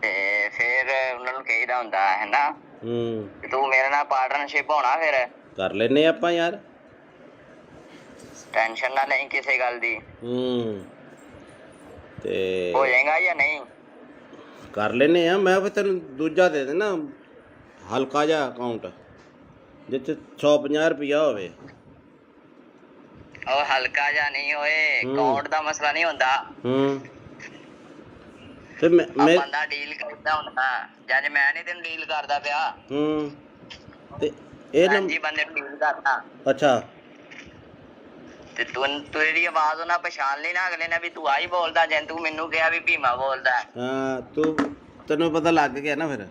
ਤੇ ਫਿਰ ਉਹਨਾਂ ਨੂੰ ਚਾਹੀਦਾ ਹੁੰਦਾ ਹੈ ਨਾ। ਹੂੰ ਤੇ ਤੂੰ ਮੇਰੇ ਨਾਲ ਪਾਰਟਨਰਸ਼ਿਪ ਹੋਣਾ ਫਿਰ। ਕਰ ਲੈਨੇ ਆਪਾਂ ਯਾਰ। ਟੈਨਸ਼ਨ ਨਾ ਲਈ ਕਿਸੇ ਗੱਲ ਦੀ। ਹੂੰ ਤੇ ਹੋ ਜਾਏਗਾ ਜਾਂ ਨਹੀਂ? ਕਰ ਲੈਨੇ ਆ। ਮੈਂ ਫਿਰ ਤੈਨੂੰ ਦੂਜਾ ਦੇ ਦੇਣਾ ਹਲਕਾ ਜਿਹਾ ਅਕਾਊਂਟ ਜਿੱਥੇ 150 ਰੁਪਇਆ ਹੋਵੇ। ਉਹ ਹਲਕਾ ਜਾਂ ਨਹੀਂ ਹੋਏ, ਅਕਾਊਂਟ ਦਾ ਮਸਲਾ ਨਹੀਂ ਹੁੰਦਾ। ਹੂੰ ਤੇ ਮੈਂ ਬੰਦਾ ਡੀਲ ਕਰਦਾ ਹੁੰਦਾ, ਜਦ ਮੈਂ ਨਹੀਂ ਤੈਨੂੰ ਡੀਲ ਕਰਦਾ ਪਿਆ। ਹੂੰ ਤੇ ਇਹ ਹਾਂਜੀ ਬੰਦੇ ਨੂੰ ਡੀਲ ਕਰਦਾ। ਅੱਛਾ ਤੇ ਤੇਰੀ ਆਵਾਜ਼ ਉਹਨਾਂ ਪਛਾਣ ਲਈ ਨਾ ਅਗਲੇ ਨੇ ਵੀ ਤੂੰ ਆਹੀ ਬੋਲਦਾ, ਜੇ ਤੂੰ ਮੈਨੂੰ ਕਿਹਾ ਵੀ ਭੀਮਾ ਬੋਲਦਾ। ਹਾਂ ਤੈਨੂੰ ਪਤਾ ਲੱਗ ਗਿਆ ਨਾ ਫਿਰ।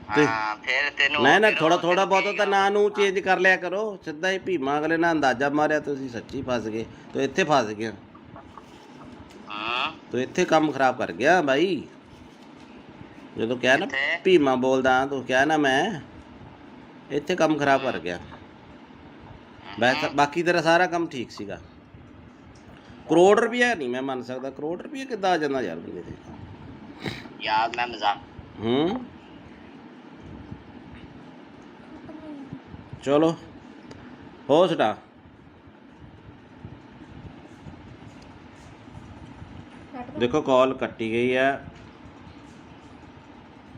ਹਾਂ ਫਿਰ ਤੈਨੂੰ ਨਾ ਥੋੜਾ ਬਹੁਤਾ ਤਾਂ ਨਾਂ ਨੂੰ ਚੇਂਜ ਕਰ ਲਿਆ ਕਰੋ। ਸਿੱਧਾ ਹੀ ਭੀਮਾ ਅਗਲੇ ਨਾਲ ਅੰਦਾਜ਼ਾ ਮਾਰਿਆ ਤੁਸੀਂ ਸੱਚੀ ਫਸ ਗਏ। ਤੂੰ ਇੱਥੇ ਫਸ ਗਿਆ। ਤੂੰ ਇੱਥੇ ਕੰਮ ਖਰਾਬ ਕਰ ਗਿਆ ਬਾਈ। ਜਦੋਂ ਕਿਹਾ ਨਾ ਭੀਮਾ ਬੋਲਦਾ ਤੂੰ ਕਿਹਾ ਨਾ ਮੈਂ, ਇੱਥੇ ਕੰਮ ਖਰਾਬ ਕਰ ਗਿਆ। ਬਾਕੀ ਤੇਰਾ ਸਾਰਾ ਕੰਮ ਠੀਕ ਸੀਗਾ। ਕਰੋੜ ਰੁਪਇਆ ਨਹੀਂ ਮੈਂ ਮੰਨ ਸਕਦਾ। ਕਰੋੜ ਰੁਪਇਆ ਕਿੱਦਾਂ ਆ ਜਾਂਦਾ ਯਾਰ ਬੰਦੇ ਤੇ ਯਾਰ। ਮੈਂ ਮਜ਼ਾਕ ਚਲੋ ਹੋ ਸੁਣਾ। ਦੇਖੋ ਕਾਲ ਕੱਟੀ ਗਈ ਹੈ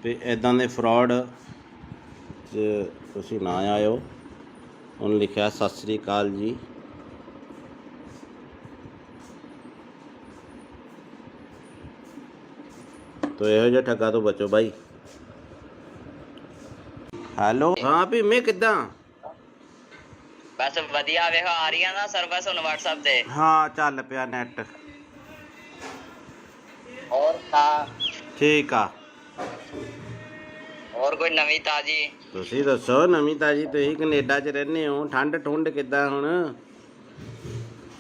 ਤੇ ਇੱਦਾਂ ਦੇ ਫਰਾਡ 'ਚ ਤੁਸੀਂ ਨਾ ਆਇਓ। ਉਹਨੇ ਲਿਖਿਆ ਸਤਿ ਸ੍ਰੀ ਅਕਾਲ ਜੀ। ਤੋ ਇਹੋ ਜਿਹਾ ਠੱਗਾ ਤੋਂ ਬਚੋ ਬਾਈ। ਹੈਲੋ ਹਾਂ ਭੀਮੇ ਕਿੱਦਾਂ? ਬਸ ਵਧੀਆ ਵੇਖ ਆ ਰਹੀਆਂ ਨਾ ਸਰਵਿਸ ਹੁਣ WhatsApp ਤੇ। ਹਾਂ ਚੱਲ ਪਿਆ ਨੈਟ। ਹੋਰ ਤਾਂ ਠੀਕ ਆ। ਹੋਰ ਕੋਈ ਨਵੀਂ ਤਾਜੀ? ਤੁਸੀਂ ਦੱਸੋ ਨਵੀਂ ਤਾਜੀ। ਤੁਸੀਂ ਕੈਨੇਡਾ 'ਚ ਰਹਿੰਦੇ ਹੋ। ਠੰਡ ਕਿੱਦਾਂ ਹੁਣ?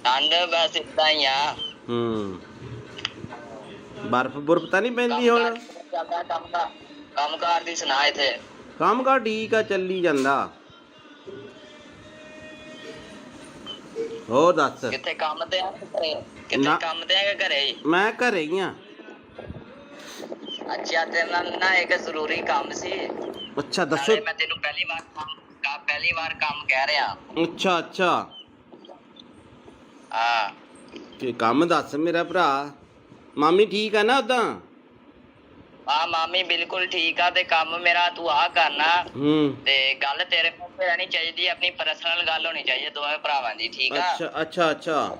ਠੰਡ ਬਸ ਇਦਾਂ ਹੀ ਆ। ਬਰਫ਼ ਤਾਂ ਨਹੀਂ ਪੈਂਦੀ ਹੁਣ? ਕੰਮ ਕਾਰ ਦੀ ਸੁਣਾ ਇੱਥੇ। ਕੰਮ ਕਾਰ ਠੀਕ ਆ ਚੱਲੀ ਜਾਂਦਾ। ਹੋਰ ਦੱਸ। ਕਿੱਥੇ ਕੰਮ ਤੇ ਆ ਕਿੱਥੇ ਕੰਮ ਤੇ ਆ ਘਰੇ? ਮੈਂ ਘਰੇ ਹੀ ਆ। ਅੱਛਾ ਤੇਰੇ ਨਾਲ ਨਾ ਇੱਕ ਜ਼ਰੂਰੀ ਕੰਮ ਸੀ। ਅੱਛਾ ਦੱਸੋ। ਮੈਂ ਤੈਨੂੰ ਪਹਿਲੀ ਵਾਰ ਕੰਮ ਕਹਿ ਰਿਹਾ। ਅੱਛਾ ਹਾਂ ਤੇ ਕੰਮ ਦੱਸ ਮੇਰਾ ਭਰਾ। ਮਾਮੀ ਠੀਕ ਆ ਨਾ ਉਦਾਂ? ਹਾਂ ਮਾਮੀ ਬਿਲਕੁਲ ਠੀਕ ਆ। ਤੇ ਕੰਮ ਮੇਰਾ ਤੂੰ ਆ ਕਰਨਾ। ਤੇ ਗੱਲ ਤੇਰੇ ਕੋਲ ਰਹਿਣੀ ਚਾਹੀਦੀ, ਆਪਣੀ ਪਰਸਨਲ ਗੱਲ ਹੋਣੀ ਚਾਹੀਦੀ ਦੋਵੇਂ ਭਰਾਵਾਂ ਦੀ। ਠੀਕ ਆ? ਅੱਛਾ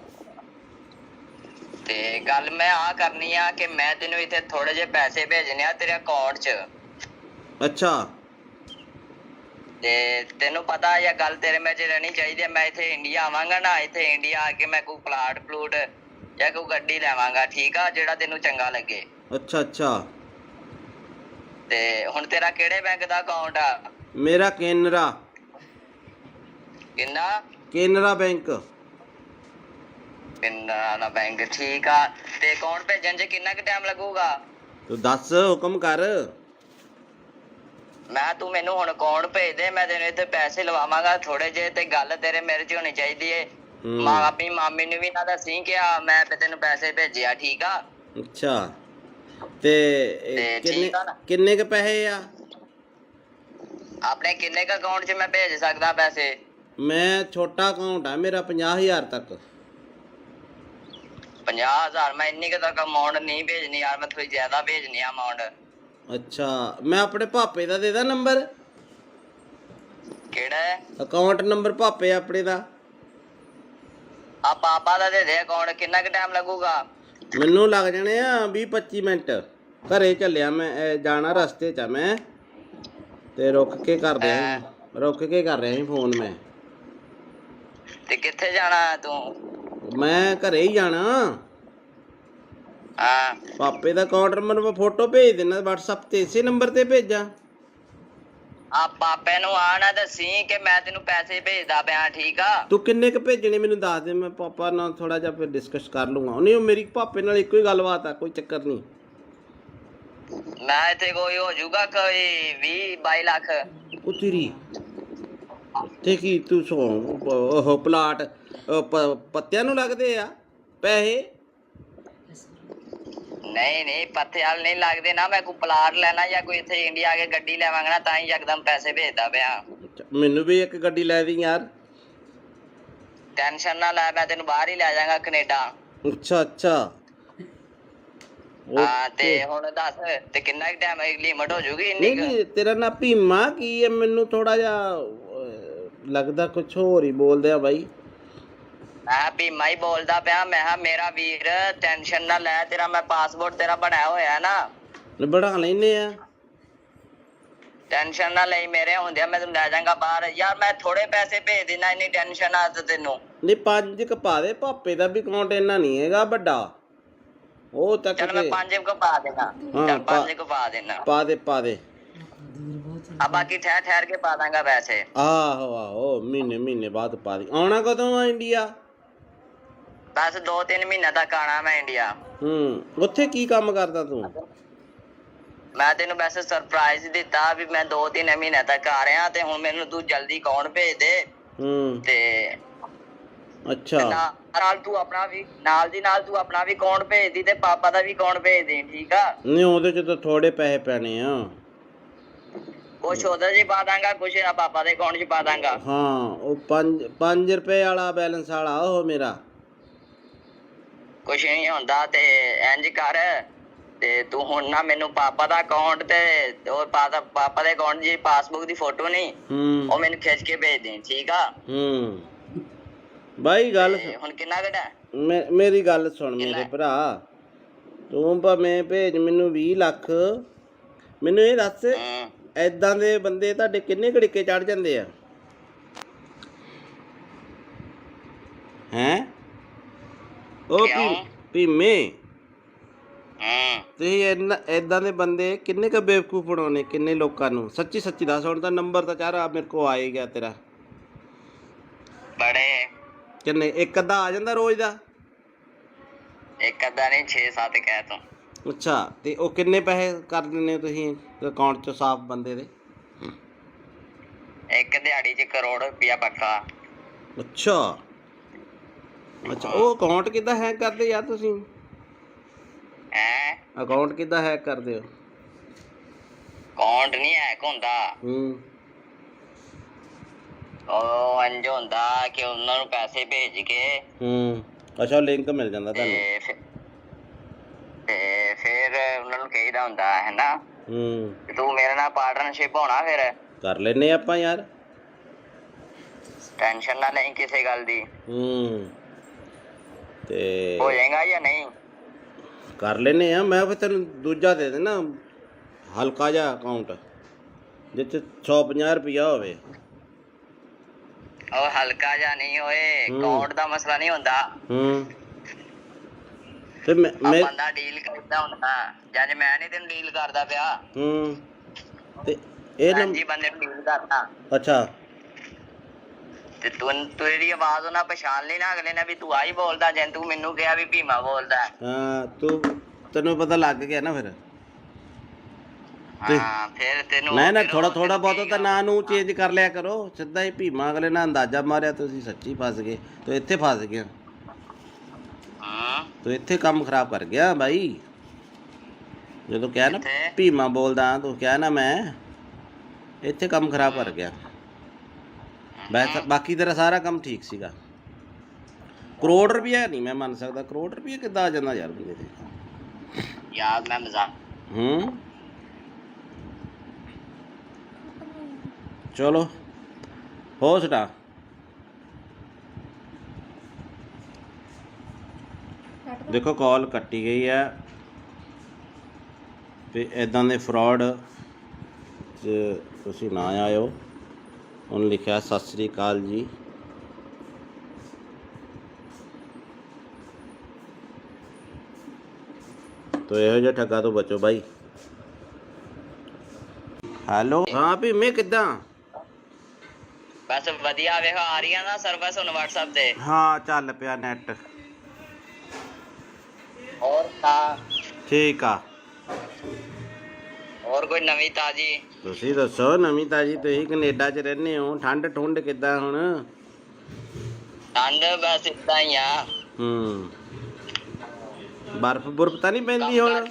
ਤੇ ਗੱਲ ਮੈਂ ਆ ਕਰਨੀ ਆ ਕਿ ਮੈਂ ਤੈਨੂੰ ਇੱਥੇ ਥੋੜੇ ਜਿਹੇ ਪੈਸੇ ਭੇਜਣੇ ਆ ਤੇਰੇ ਅਕਾਊਂਟ 'ਚ। ਅੱਛਾ ਤੇ ਤੈਨੂੰ ਪਤਾ ਇਹ ਗੱਲ ਤੇਰੇ ਮੇਰੇ 'ਚ ਰਹਿਣੀ ਚਾਹੀਦੀ ਹੈ। ਮੈਂ ਇੱਥੇ ਇੰਡੀਆ ਆਵਾਂਗਾ ਨਾ, ਇੱਥੇ ਇੰਡੀਆ ਆ ਕੇ ਮੈਂ ਕੋਈ ਪਲਾਟ ਜਾਂ ਕੋਈ ਗੱਡੀ ਲੈਵਾਂਗਾ। ਠੀਕ ਆ? ਜਿਹੜਾ ਤੈਨੂੰ ਚੰਗਾ ਲੱਗੇ। ਅੱਛਾ ਤੇ ਹੁਣ ਤੇਰਾ ਕਿਹੜੇ ਬੈਂਕ ਦਾ ਅਕਾਊਂਟ ਆ? ਮੇਰਾ ਕੇਨਰਾ ਬੈਂਕ। ਕੇਨਰਾ ਬੈਂਕ ਠੀਕ ਆ। ਤੇ ਅਕਾਊਂਟ ਭੇਜਣ 'ਚ ਕਿੰਨਾ ਕੁ ਟਾਈਮ ਲੱਗੂਗਾ? ਤੂੰ ਦੱਸ ਹੁਕਮ ਕਰ। ਤੂੰ ਮੈਨੂੰ ਹੁਣ ਅਕਾਊਂਟ ਭੇਜ ਦੇ, ਮੈਂ ਤੈਨੂੰ ਇੱਥੇ ਪੈਸੇ ਲਵਾਵਾਂਗਾ ਥੋੜੇ ਜਿਹੇ। ਤੇ ਗੱਲ ਤੇਰੇ ਮੇਰੇ 'ਚ ਹੋਣੀ ਚਾਹੀਦੀ ਏ। ਆਪਣੀ ਮਾਮੀ ਨੂੰ ਵੀ ਨਾ ਦੱਸੀ ਕਿ ਮੈਂ ਤੈਨੂੰ ਪੈਸੇ ਭੇਜਿਆ। ਠੀਕ ਆ? ਅੱਛਾ ਤੇ ਕਿੰਨੇ ਕ ਪੈਸੇ ਆ ਆਪਣੇ? ਕਿੰਨੇ ਕ ਅਕਾਊਂਟ 'ਚ ਮੈਂ ਭੇਜ ਸਕਦਾ ਪੈਸੇ? ਮੈਂ ਛੋਟਾ ਅਕਾਊਂਟ ਆ ਮੇਰਾ 50,000 ਤੱਕ। 50,000? ਮੈਂ ਇੰਨੀ ਕੁ ਤੱਕ ਅਮਾਊਂਟ ਨਹੀਂ ਭੇਜਣੀ ਯਾਰ, ਮੈਂ ਥੋੜੀ ਜ਼ਿਆਦਾ ਭੇਜਣੀ ਆ ਅਮਾਊਂਟ। ਅੱਛਾ ਮੈਂ ਆਪਣੇ ਪਾਪੇ ਦਾ ਦੇ ਦਾਂ ਨੰਬਰ? ਕਿਹੜਾ ਅਕਾਊਂਟ ਨੰਬਰ? ਪਾਪੇ ਆਪਣੇ ਦਾ। ਪਾਪਾ ਦਾ ਦੇ ਅਕਾਊਂਟ। ਕਿੰਨਾ ਕੁ ਟਾਈਮ ਲੱਗੂਗਾ? ਮੈਨੂੰ ਲੱਗ ਜਾਣੇ ਆ 20-25 ਮਿੰਟ। ਘਰੇ ਚੱਲਿਆ ਮੈਂ, ਜਾਣਾ ਰਸਤੇ 'ਚ ਆ ਮੈਂ। ਤੇ ਰੁਕ ਕੇ ਕਰ ਰਿਹਾ ਸੀ ਫੋਨ ਮੈਂ। ਤੇ ਕਿੱਥੇ ਜਾਣਾ ਤੂੰ? ਮੈਂ ਘਰੇ ਹੀ ਜਾਣਾ। ਹਾਂ ਪਾਪੇ ਦਾ ਅਕਾਊਂਟ ਨੰਬਰ ਮੈਂ ਫੋਟੋ ਭੇਜ ਦੇਣਾ WhatsApp ਤੇ। ਇਸੇ ਨੰਬਰ ਤੇ ਭੇਜਾਂ? ਪਾਪੇ ਨੂੰ ਆ ਨਾ ਦੱਸੀ ਕਿ ਮੈਂ ਤੈਨੂੰ ਪੈਸੇ ਭੇਜਦਾ ਪਿਆ। ਠੀਕ ਆ? ਤੂੰ ਕਿੰਨੇ ਕ ਭੇਜਣੇ ਮੈਨੂੰ ਦੱਸ ਦੇ। ਮੈਂ ਪਾਪਾ ਨਾਲ ਥੋੜਾ ਜਿਹਾ ਫਿਰ ਡਿਸਕਸ ਕਰ ਲੂੰਗਾ। ਨਹੀਂ ਉਹ ਮੇਰੀ ਪਾਪੇ ਨਾਲ ਇੱਕੋ ਹੀ ਗੱਲਬਾਤ ਆ, ਕੋਈ ਚੱਕਰ ਨਹੀਂ। ਮੈਂ ਇੱਥੇ ਕੋਈ ਹੋ ਜਾਊਗਾ ਕੋਈ 20-22 ਲੱਖ। ਉਹ ਤੇਰੀ ਤੇ ਕੀ ਤੂੰ ਉਹ ਪਲਾਟ ਪੱਤਿਆਂ ਨੂੰ ਲੱਗਦੇ ਆ ਪੈਸੇ? ਨਹੀਂ ਨਹੀਂ ਪੱਥੇ ਵਾਲ ਨਹੀਂ ਲੱਗਦੇ ਨਾ। ਮੈਂ ਕੋਈ ਪਲਾਟ ਲੈਣਾ ਜਾਂ ਕੋਈ ਇੱਥੇ ਇੰਡੀਆ ਆ ਕੇ ਗੱਡੀ ਲੈਵਾਂਗਾ ਨਾ ਤਾਂ ਹੀ ਯਕਦਮ ਪੈਸੇ ਭੇਜਦਾ ਪਿਆ। ਅੱਛਾ, ਮੈਨੂੰ ਵੀ ਇੱਕ ਗੱਡੀ ਲੈ ਦੀ ਯਾਰ। ਟੈਨਸ਼ਨ ਨਾ ਲੈ, ਮੈਂ ਤੈਨੂੰ ਬਾਹਰ ਹੀ ਲੈ ਜਾਵਾਂਗਾ ਕੈਨੇਡਾ। ਅੱਛਾ ਅੱਛਾ ਹਾਂ ਤੇ ਹੁਣ ਦੱਸ ਤੇ ਕਿੰਨਾ ਟਾਈਮ ਲਿਮਟ ਹੋ ਜੂਗੀ ਇੰਨੀ ਨਹੀਂ ਨਹੀਂ, ਤੇਰਾ ਨਾਂ ਭੀਮਾ ਕੀ ਹੈ? ਮੈਨੂੰ ਥੋੜਾ ਜਿਹਾ ਲੱਗਦਾ ਕੁਛ ਹੋਰ ਹੀ ਬੋਲਦੇ ਆ ਬਾਈ। ਮੈਂ ਭੀਮਾ ਹੀ ਬੋਲਦਾ ਪਿਆ। ਮੈਂ ਕਿਹਾ ਮੇਰਾ ਵੀਰ ਟੈਨਸ਼ਨ ਨਾ ਲੈ, ਤੇਰਾ ਮੈਂ ਪਾਸਪੋਰਟ ਤੇਰਾ ਬਣਾਇਆ ਹੋਇਆ ਨਾ, ਬਣਾ ਲੈਨੇ ਆ। ਟੈਨਸ਼ਨ ਨਾ ਲਈ, ਮੇਰੇ ਹੁੰਦਿਆਂ ਮੈਂ ਤੈਨੂੰ ਲੈ ਜਾਵਾਂਗਾ ਬਾਹਰ। ਯਾਰ ਮੈਂ ਥੋੜੇ ਪੈਸੇ ਭੇਜ ਦੇਣਾ, ਇੰਨੀ ਟੈਨਸ਼ਨ ਆ ਤੈਨੂੰ। ਨਹੀਂ 5 ਕ ਪਾ ਦੇ, ਭਾਪੇ ਦਾ ਵੀ ਅਕਾਊਂਟ ਇੰਨਾ ਨਹੀਂ ਹੈਗਾ ਵੱਡਾ। ਉਹ ਤੱਕ ਚਲ ਮੈਂ 5 ਕੁ ਪਾ ਦੇਣਾ। ਚੱਲ 5 ਕੁ ਪਾ ਦੇਣਾ। ਪਾ ਦੇ ਪਾ ਦੇ। ਆ ਬਾਕੀ ਠਹਿਰ ਕੇ ਪਾ ਦਾਂਗਾ ਪੈਸੇ। ਆਹੋ ਆਹੋ, ਮਹੀਨੇ ਬਾਅਦ ਪਾ ਦੀ। ਆਉਣਾ ਕਦੋਂ ਆ ਇੰਡੀਆ? ਬਸ 2-3 ਮਹੀਨੇ ਤੱਕ ਆਣਾ ਮੈਂ ਇੰਡੀਆ। ਉੱਥੇ ਕੀ ਕੰਮ ਕਰਦਾ ਤੂੰ? ਮੈਂ ਤੈਨੂੰ ਵੈਸੇ ਸਰਪ੍ਰਾਈਜ਼ ਦਿੱਤਾ ਵੀ ਮੈਂ 2-3 ਮਹੀਨੇ ਤੱਕ ਆ ਰਿਹਾ, ਤੇ ਹੁਣ ਮੈਨੂੰ ਤੂੰ ਜਲਦੀ ਅਕਾਊਂਟ ਭੇਜ ਦੇ। ਤੇ ਅੱਛਾ, ਨਾਲ ਤੂੰ ਆਪਣਾ ਵੀ ਨਾਲ ਦੀ ਨਾਲ ਤੂੰ ਆਪਣਾ ਵੀ ਅਕਾਊਂਟ ਭੇਜ ਦੀ ਤੇ ਪਾਪਾ ਦਾ ਵੀ ਅਕਾਊਂਟ ਭੇਜ ਦੇ, ਠੀਕ ਆ? ਨਹੀਂ ਉਹਦੇ ਚ ਤਾਂ ਥੋੜੇ ਪੈਸੇ ਪੈਣੇ ਆ। ਕੁਛ ਉਹਦੇ ਚ ਪਾ ਦਾਂਗਾ, ਕੁਛ ਪਾਪਾ ਦੇ ਅਕਾਊਂਟ ਚ ਪਾ ਦਾਂਗਾ। ਹਾਂ, ਉਹ 5 ਰੁਪਏ ਵਾਲਾ ਬੈਲੈਂਸ ਵਾਲਾ ਉਹ ਮੇਰਾ। ਕੁਛ ਨਹੀਂ ਹੁੰਦਾ ਤੇ ਇੰਜ ਕਰ, ਤੇ ਤੂੰ ਹੁਣ ਨਾ ਮੈਨੂੰ ਪਾਪਾ ਦਾ ਅਕਾਊਂਟ ਤੇ ਉਹ ਪਾਪਾ ਦੇ ਅਕਾਊਂਟ ਦੀ ਪਾਸਬੁੱਕ ਦੀ ਫੋਟੋ ਨਹੀਂ, ਉਹ ਮੈਨੂੰ ਖਿੱਚ ਕੇ ਭੇਜ ਦੇ, ਠੀਕ ਆ? ਬਾਈ ਗੱਲ ਹੁਣ ਕਿੰਨਾ ਘਟਾ? ਮੇਰੀ ਗੱਲ ਸੁਣ ਮੇਰੇ ਭਰਾ, ਤੂੰ ਭਾਵੇਂ ਭੇਜ ਮੈਨੂੰ 20 ਲੱਖ। ਮੈਨੂੰ ਇਹ ਦੱਸ, ਏਦਾਂ ਦੇ ਬੰਦੇ ਤੁਹਾਡੇ ਕਿੰਨੇ ਘੜੀਕੇ ਚੜ ਜਾਂਦੇ ਆ? ਹੈਂ ਉਹ ਭੀਮੇ, ਤੁਸੀਂ ਏਦਾਂ ਦੇ ਬੰਦੇ ਕਿੰਨੇ ਕ ਬੇਵਕੂਫ ਬਣਾਉਣੇ ਕਿੰਨੇ ਲੋਕਾਂ ਨੂੰ? ਸੱਚੀ ਸੱਚੀ ਦੱਸ। ਹੁਣ ਤਾਂ ਨੰਬਰ ਤਾਂ ਚਾਰ ਮੇਰੇ ਕੋਲ ਆ ਹੀ ਗਿਆ ਤੇਰਾ। ਬੜੇ ਕਿੰਨੇ? ਇੱਕ ਅੱਧਾ ਆ ਜਾਂਦਾ ਰੋਜ਼ ਦਾ? ਇੱਕ ਅੱਧਾ ਨਹੀਂ, 6-7 ਕਹਿ ਤੂੰ। ਅੱਛਾ, ਤੇ ਉਹ ਕਿੰਨੇ ਪੈਸੇ ਕਰ ਦਿੰਦੇ ਹੋ ਤੁਸੀਂ ਅਕਾਊਂਟ 'ਚ ਸਾਫ਼ ਬੰਦੇ ਦੇ? ਇੱਕ ਦਿਹਾੜੀ 'ਚ ਕਰੋੜ ਰੁਪਇਆ ਪੱਕਾ। ਅੱਛਾ ਅੱਛਾ, ਉਹ ਅਕਾਊਂਟ ਕਿੱਦਾਂ ਹੈਕ ਕਰਦੇ ਯਾਰ ਤੁਸੀਂ? ਹੈਂ? ਅਕਾਊਂਟ ਕਿੱਦਾਂ ਹੈਕ ਕਰਦੇ ਹੋ? ਅਕਾਊਂਟ ਨਹੀਂ ਹੈਕ ਹੁੰਦਾ। ਉਹ ਇੰਝ ਹੁੰਦਾ ਕਿ ਉਹਨਾਂ ਨੂੰ ਪੈਸੇ ਭੇਜ ਕੇ ਅੱਛਾ, ਲਿੰਕ ਮਿਲ ਜਾਂਦਾ ਤੁਹਾਨੂੰ ਤੇ ਫਿਰ ਉਹਨਾਂ ਨੂੰ ਕਹੀਦਾ ਹੁੰਦਾ ਹੈ ਨਾ, ਤੂੰ ਮੇਰੇ ਨਾਲ ਪਾਰਟਨਰਸ਼ਿਪ ਹੋਣਾ, ਫਿਰ ਕਰ ਲੈਨੇ ਆਪਾਂ ਯਾਰ। ਟੈਨਸ਼ਨ ਨਾ ਲਈ ਕਿਸੇ ਗੱਲ ਦੀ। ਤੇ ਹੋ ਜਾਏਗਾ ਜਾਂ ਨਹੀਂ? ਕਰ ਲੈਨੇ ਆ। ਮੈਂ ਫਿਰ ਤੈਨੂੰ ਦੂਜਾ ਦੇ ਦੇਣਾ, ਹਲਕਾ ਜਿਹਾ ਅਕਾਊਂਟ ਜਿਹ 'ਚ 150 ਰੁਪਇਆ ਹੋਵੇ। ਉਹ ਹਲਕਾ ਜਿਹਾ ਨਹੀਂ ਹੋਏ, ਅਕਾਊਂਟ ਦਾ ਮਸਲਾ ਨਹੀਂ ਹੁੰਦਾ। ਤੇ ਬੰਦਾ ਡੀਲ ਕਰਦਾ ਹੁੰਦਾ, ਜਦ ਮੈਂ ਨਹੀਂ ਤੈਨੂੰ ਡੀਲ ਕਰਦਾ ਪਿਆ। ਤੇ ਇਹ ਜੀ ਬੰਦੇ ਨੂੰ ਡੀਲ ਕਰਦਾ। ਅੱਛਾ, ਤੇ ਤੂੰ ਤੇਰੀ ਆਵਾਜ਼ ਉਹਨਾਂ ਪਛਾਣ ਲਈ ਨਾ ਅਗਲੇ ਨੇ ਵੀ ਤੂੰ ਆਹੀ ਬੋਲਦਾ, ਜੇ ਤੂੰ ਮੈਨੂੰ ਕਿਹਾ ਵੀ ਭੀਮਾ ਬੋਲਦਾ। ਹਾਂ, ਤੈਨੂੰ ਪਤਾ ਲੱਗ ਗਿਆ ਨਾ ਫਿਰ। ਹਾਂ, ਫਿਰ ਤੈਨੂੰ ਨਾ ਥੋੜਾ ਬਹੁਤ ਤਾਂ ਨਾਂ ਨੂੰ ਚੇਂਜ ਕਰ ਲਿਆ ਕਰੋ। ਸਿੱਧਾ ਹੀ ਭੀਮਾ ਅਗਲੇ ਨਾਲ ਅੰਦਾਜ਼ਾ ਮਾਰਿਆ, ਤੁਸੀਂ ਸੱਚੀ ਫਸ ਗਏ। ਤੂੰ ਇੱਥੇ ਫਸ ਗਿਆ, ਤੂੰ ਇੱਥੇ ਕੰਮ ਖਰਾਬ ਕਰ ਗਿਆ ਬਾਈ। ਜਦੋਂ ਕਿਹਾ ਨਾ ਭੀਮਾ ਬੋਲਦਾ, ਤੂੰ ਕਿਹਾ ਨਾ ਮੈਂ, ਇੱਥੇ ਕੰਮ ਖਰਾਬ ਕਰ ਗਿਆ। ਬਾਕੀ ਤੇਰਾ ਸਾਰਾ ਕੰਮ ਠੀਕ ਸੀਗਾ। ਕਰੋੜ ਰੁਪਇਆ ਨਹੀਂ ਮੈਂ ਮੰਨ ਸਕਦਾ। ਕਰੋੜ ਰੁਪਇਆ ਕਿੱਦਾਂ ਆ ਜਾਂਦਾ ਯਾਰ ਬੰਦੇ ਤੇ? ਯਾਰ ਮੈਂ ਮਜ਼ਾਕ। ਚਲੋ ਹੋ ਸਟਾ। ਦੇਖੋ ਕਾਲ ਕੱਟੀ ਗਈ ਹੈ। ਤੇ ਇੱਦਾਂ ਦੇ ਫਰਾਡ 'ਚ ਤੁਸੀਂ ਨਾ ਆਇਓ। ਉਹਨੇ ਲਿਖਿਆ ਸਤਿ ਸ੍ਰੀ ਅਕਾਲ ਜੀ। ਤੋ ਇਹੋ ਜਿਹਾ ਠੱਗਾ ਤੋਂ ਬਚੋ ਬਾਈ। ਹੈਲੋ, ਹਾਂ ਭੀਮੇ ਕਿੱਦਾਂ? ਬਸ ਵਧੀਆ, ਵੇਖ ਆ ਰਹੀ ਆ ਨਾ ਸਰਵਿਸ ਹੁਣ WhatsApp ਤੇ। ਹਾਂ, ਚੱਲ ਪਿਆ ਨੈਟ। ਹੋਰ ਤਾਂ ਠੀਕ ਆ। ਹੋਰ ਕੋਈ ਨਵੀਂ ਤਾਜੀ? ਤੁਸੀਂ ਦੱਸੋ ਨਵੀਂ ਤਾਜੀ। ਤੁਸੀਂ ਕੈਨੇਡਾ 'ਚ ਰਹਿੰਦੇ ਹੋ, ਠੰਡ ਠੁੰਡ ਕਿੱਦਾਂ ਹੁਣ? ਠੰਡ ਬਸ ਏਦਾਂ ਹੀ ਆ। ਬਰਫ਼ ਬੁਰਫ਼ ਤਾਂ ਨਹੀਂ ਪੈਂਦੀ ਹੁਣ?